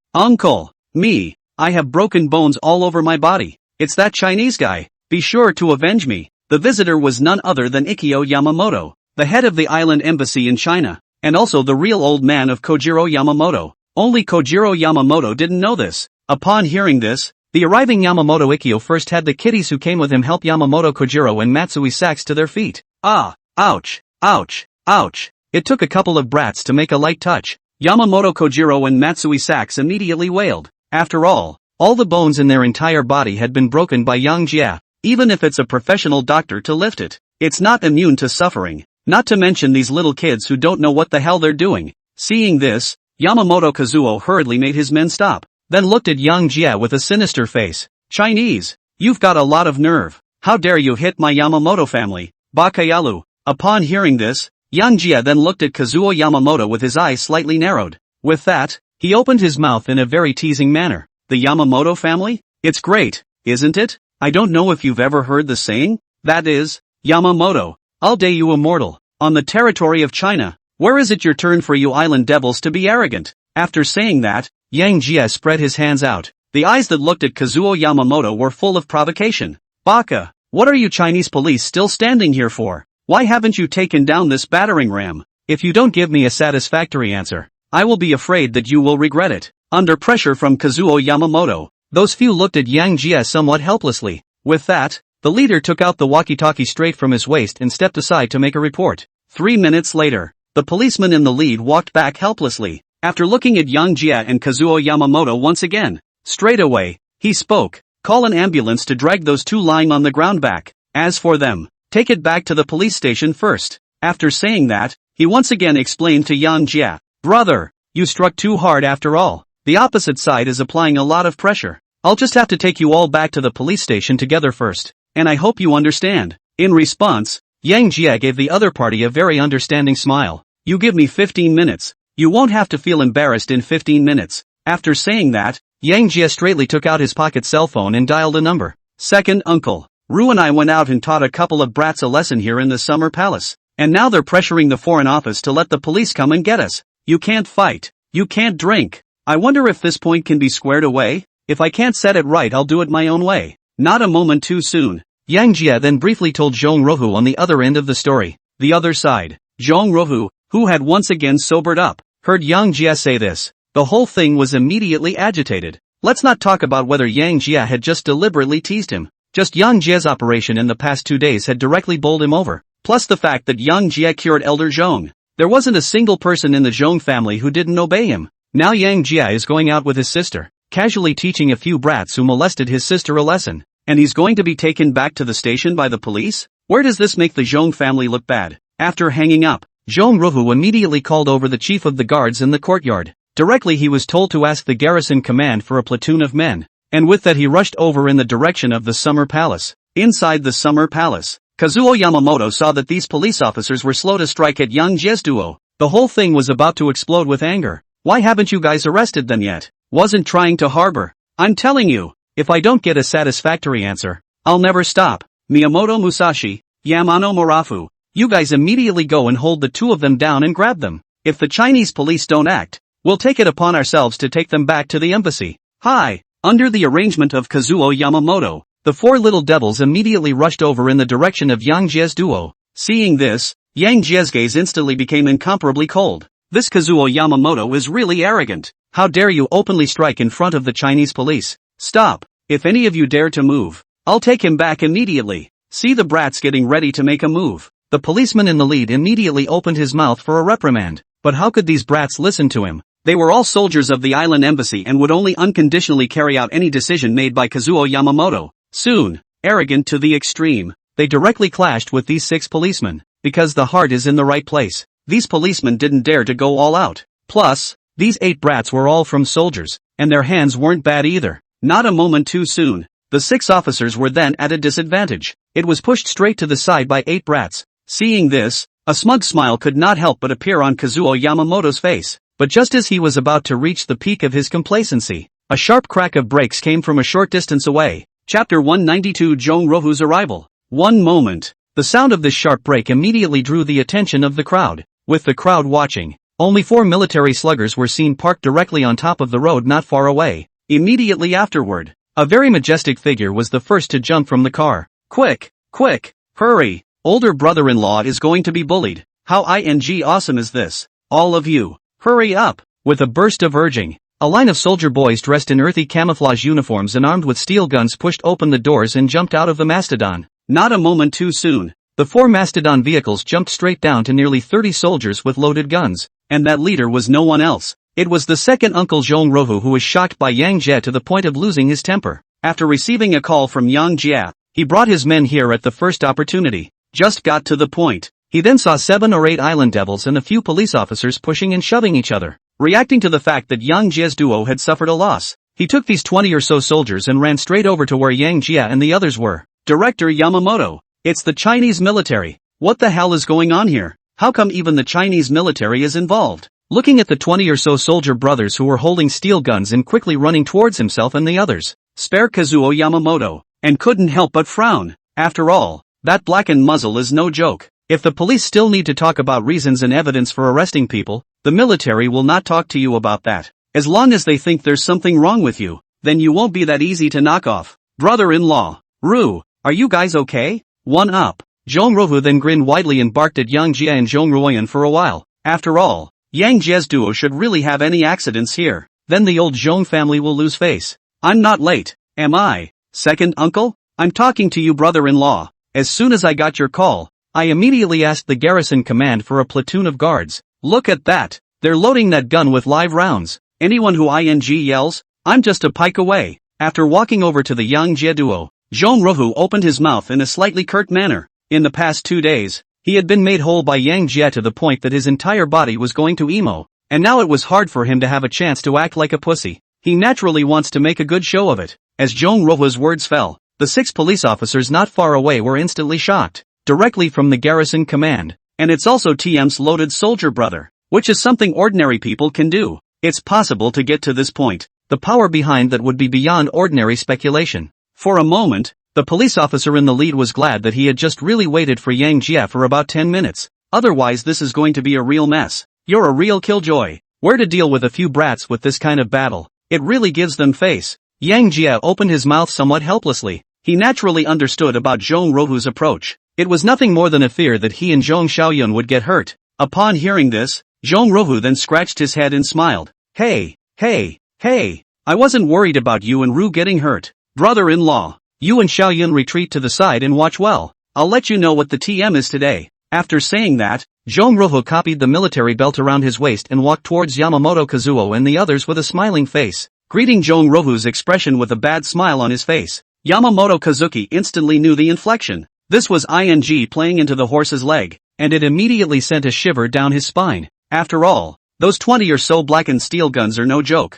me, I have broken bones all over my body. It's that Chinese guy. Be sure to avenge me. The visitor was none other than Ikkyo Yamamoto, the head of the island embassy in China, and also the real old man of Kojiro Yamamoto. Only Kojiro Yamamoto didn't know this. Upon hearing this, the arriving Yamamoto Ikkyo first had the kiddies who came with him help Yamamoto Kojiro and Matsui Sachs to their feet. Ah, ouch, ouch, ouch. It took a couple of brats to make a light touch. Yamamoto Kojiro and Matsui Sachs immediately wailed. After all the bones in their entire body had been broken by Yang Jia. Even if it's a professional doctor to lift it, it's not immune to suffering, not to mention these little kids who don't know what the hell they're doing. Seeing this, Yamamoto Kazuo hurriedly made his men stop, then looked at Yang Jia with a sinister face. Chinese, you've got a lot of nerve. How dare you hit my Yamamoto family, Bakayalu. Upon hearing this, Yang Jia then looked at Kazuo Yamamoto with his eyes slightly narrowed. With that, he opened his mouth in a very teasing manner. The Yamamoto family? It's great, isn't it? I don't know if you've ever heard the saying, that is, Yamamoto, I'll day you immortal, on the territory of China. Where is it your turn for you island devils to be arrogant? After saying that, Yang Jia spread his hands out. The eyes that looked at Kazuo Yamamoto were full of provocation. Baka, what are you Chinese police still standing here for? Why haven't you taken down this battering ram? If you don't give me a satisfactory answer, I will be afraid that you will regret it. Under pressure from Kazuo Yamamoto, those few looked at Yang Jia somewhat helplessly. With that, the leader took out the walkie-talkie straight from his waist and stepped aside to make a report. 3 minutes later, the policeman in the lead walked back helplessly. After looking at Yang Jia and Kazuo Yamamoto once again, straight away, he spoke. Call an ambulance to drag those two lying on the ground back. As for them, take it back to the police station first. After saying that, he once again explained to Yang Jia, brother, you struck too hard after all. The opposite side is applying a lot of pressure. I'll just have to take you all back to the police station together first, and I hope you understand. In response, Yang Jia gave the other party a very understanding smile. You give me 15 minutes. You won't have to feel embarrassed in 15 minutes. After saying that, Yang Jia straightly took out his pocket cell phone and dialed a number. Second uncle, Ru and I went out and taught a couple of brats a lesson here in the summer palace, and now they're pressuring the foreign office to let the police come and get us. You can't fight. You can't drink. I wonder if this point can be squared away? If I can't set it right, I'll do it my own way. Not a moment too soon. Yang Jia then briefly told Zhong Rohu on the other end of the story. The other side, Zhong Rohu, who had once again sobered up, heard Yang Jia say this. The whole thing was immediately agitated. Let's not talk about whether Yang Jia had just deliberately teased him. Just Yang Jia's operation in the past 2 days had directly bowled him over. Plus the fact that Yang Jia cured Elder Zhong. There wasn't a single person in the Zhong family who didn't obey him. Now Yang Jia is going out with his sister, casually teaching a few brats who molested his sister a lesson, and he's going to be taken back to the station by the police? Where does this make the Zhong family look bad? After hanging up, Zhong Rohu immediately called over the chief of the guards in the courtyard. Directly he was told to ask the garrison command for a platoon of men, and with that he rushed over in the direction of the summer palace. Inside the summer palace, Kazuo Yamamoto saw that these police officers were slow to strike at Yang Jie's duo. The whole thing was about to explode with anger. Why haven't you guys arrested them yet? Wasn't trying to harbor. I'm telling you, if I don't get a satisfactory answer, I'll never stop. Miyamoto Musashi, Yamano Murafu, you guys immediately go and hold the two of them down and grab them. If the Chinese police don't act, we'll take it upon ourselves to take them back to the embassy. Hi! Under the arrangement of Kazuo Yamamoto, the four little devils immediately rushed over in the direction of Yang Jie's duo. Seeing this, Yang Jie's gaze instantly became incomparably cold. This Kazuo Yamamoto is really arrogant. How dare you openly strike in front of the Chinese police? Stop! If any of you dare to move, I'll take him back immediately. See the brats getting ready to make a move. The policeman in the lead immediately opened his mouth for a reprimand. But how could these brats listen to him? They were all soldiers of the island embassy and would only unconditionally carry out any decision made by Kazuo Yamamoto. Soon, arrogant to the extreme, they directly clashed with these 6 policemen. Because the heart is in the right place, these policemen didn't dare to go all out. Plus, these 8 brats were all from soldiers, and their hands weren't bad either. Not a moment too soon, the 6 officers were then at a disadvantage. It was pushed straight to the side by 8 brats. Seeing this, a smug smile could not help but appear on Kazuo Yamamoto's face. But just as he was about to reach the peak of his complacency, a sharp crack of brakes came from a short distance away. Chapter 192 Jong Rohu's Arrival. One moment. The sound of this sharp brake immediately drew the attention of the crowd. With the crowd watching, only 4 military sluggers were seen parked directly on top of the road not far away. Immediately afterward, a very majestic figure was the first to jump from the car. Quick, quick, hurry, older brother-in-law is going to be bullied. How awesome is this? All of you, hurry up. With a burst of urging, a line of soldier boys dressed in earthy camouflage uniforms and armed with steel guns pushed open the doors and jumped out of the Mastodon. Not a moment too soon, the 4 Mastodon vehicles jumped straight down to nearly 30 soldiers with loaded guns, and that leader was no one else. It was the second uncle Zhong Rohu who was shocked by Yang Jie to the point of losing his temper. After receiving a call from Yang Jie, he brought his men here at the first opportunity. Just got to the point. He then saw 7 or 8 island devils and a few police officers pushing and shoving each other. Reacting to the fact that Yang Jie's duo had suffered a loss, he took these 20 or so soldiers and ran straight over to where Yang Jie and the others were. Director Yamamoto, it's the Chinese military. What the hell is going on here? How come even the Chinese military is involved? Looking at the 20 or so soldier brothers who were holding steel guns and quickly running towards himself and the others, spare Kazuo Yamamoto, and couldn't help but frown. After all, that blackened muzzle is no joke. If the police still need to talk about reasons and evidence for arresting people, the military will not talk to you about that. As long as they think there's something wrong with you, then you won't be that easy to knock off. Brother-in-law, Ru, are you guys okay? One up. Zhong Rohu then grinned widely and barked at Yang Jie and Zhong Ruoyan for a while. After all, Yang Jie's duo should really have any accidents here. Then the old Zhong family will lose face. I'm not late, am I? Second uncle? I'm talking to you brother-in-law. As soon as I got your call, I immediately asked the garrison command for a platoon of guards. Look at that. They're loading that gun with live rounds. Anyone who yells, I'm just a pike away. After walking over to the Yang Jie duo, Zhong Rohu opened his mouth in a slightly curt manner. In the past 2 days, he had been made whole by Yang Jie to the point that his entire body was going to emo, and now it was hard for him to have a chance to act like a pussy. He naturally wants to make a good show of it. As Zhong Rohu's words fell, the 6 police officers not far away were instantly shocked, directly from the garrison command. And it's also TM's loaded soldier brother, which is something ordinary people can do. It's possible to get to this point. The power behind that would be beyond ordinary speculation. For a moment, the police officer in the lead was glad that he had just really waited for Yang Jie for about 10 minutes. Otherwise this is going to be a real mess. You're a real killjoy. Where to deal with a few brats with this kind of battle? It really gives them face. Yang Jie opened his mouth somewhat helplessly. He naturally understood about Zhong Rohu's approach. It was nothing more than a fear that he and Zhong Xiaoyun would get hurt. Upon hearing this, Zhong Rohu then scratched his head and smiled. Hey, I wasn't worried about you and Ru getting hurt. Brother-in-law, you and Xiaoyun retreat to the side and watch well. I'll let you know what the TM is today. After saying that, Zhong Rohu copied the military belt around his waist and walked towards Yamamoto Kazuo and the others with a smiling face, greeting Zhong Rohu's expression with a bad smile on his face. Yamamoto Kazuki instantly knew the inflection. This was ing playing into the horse's leg, and it immediately sent a shiver down his spine. After all, those 20 or so blackened steel guns are no joke.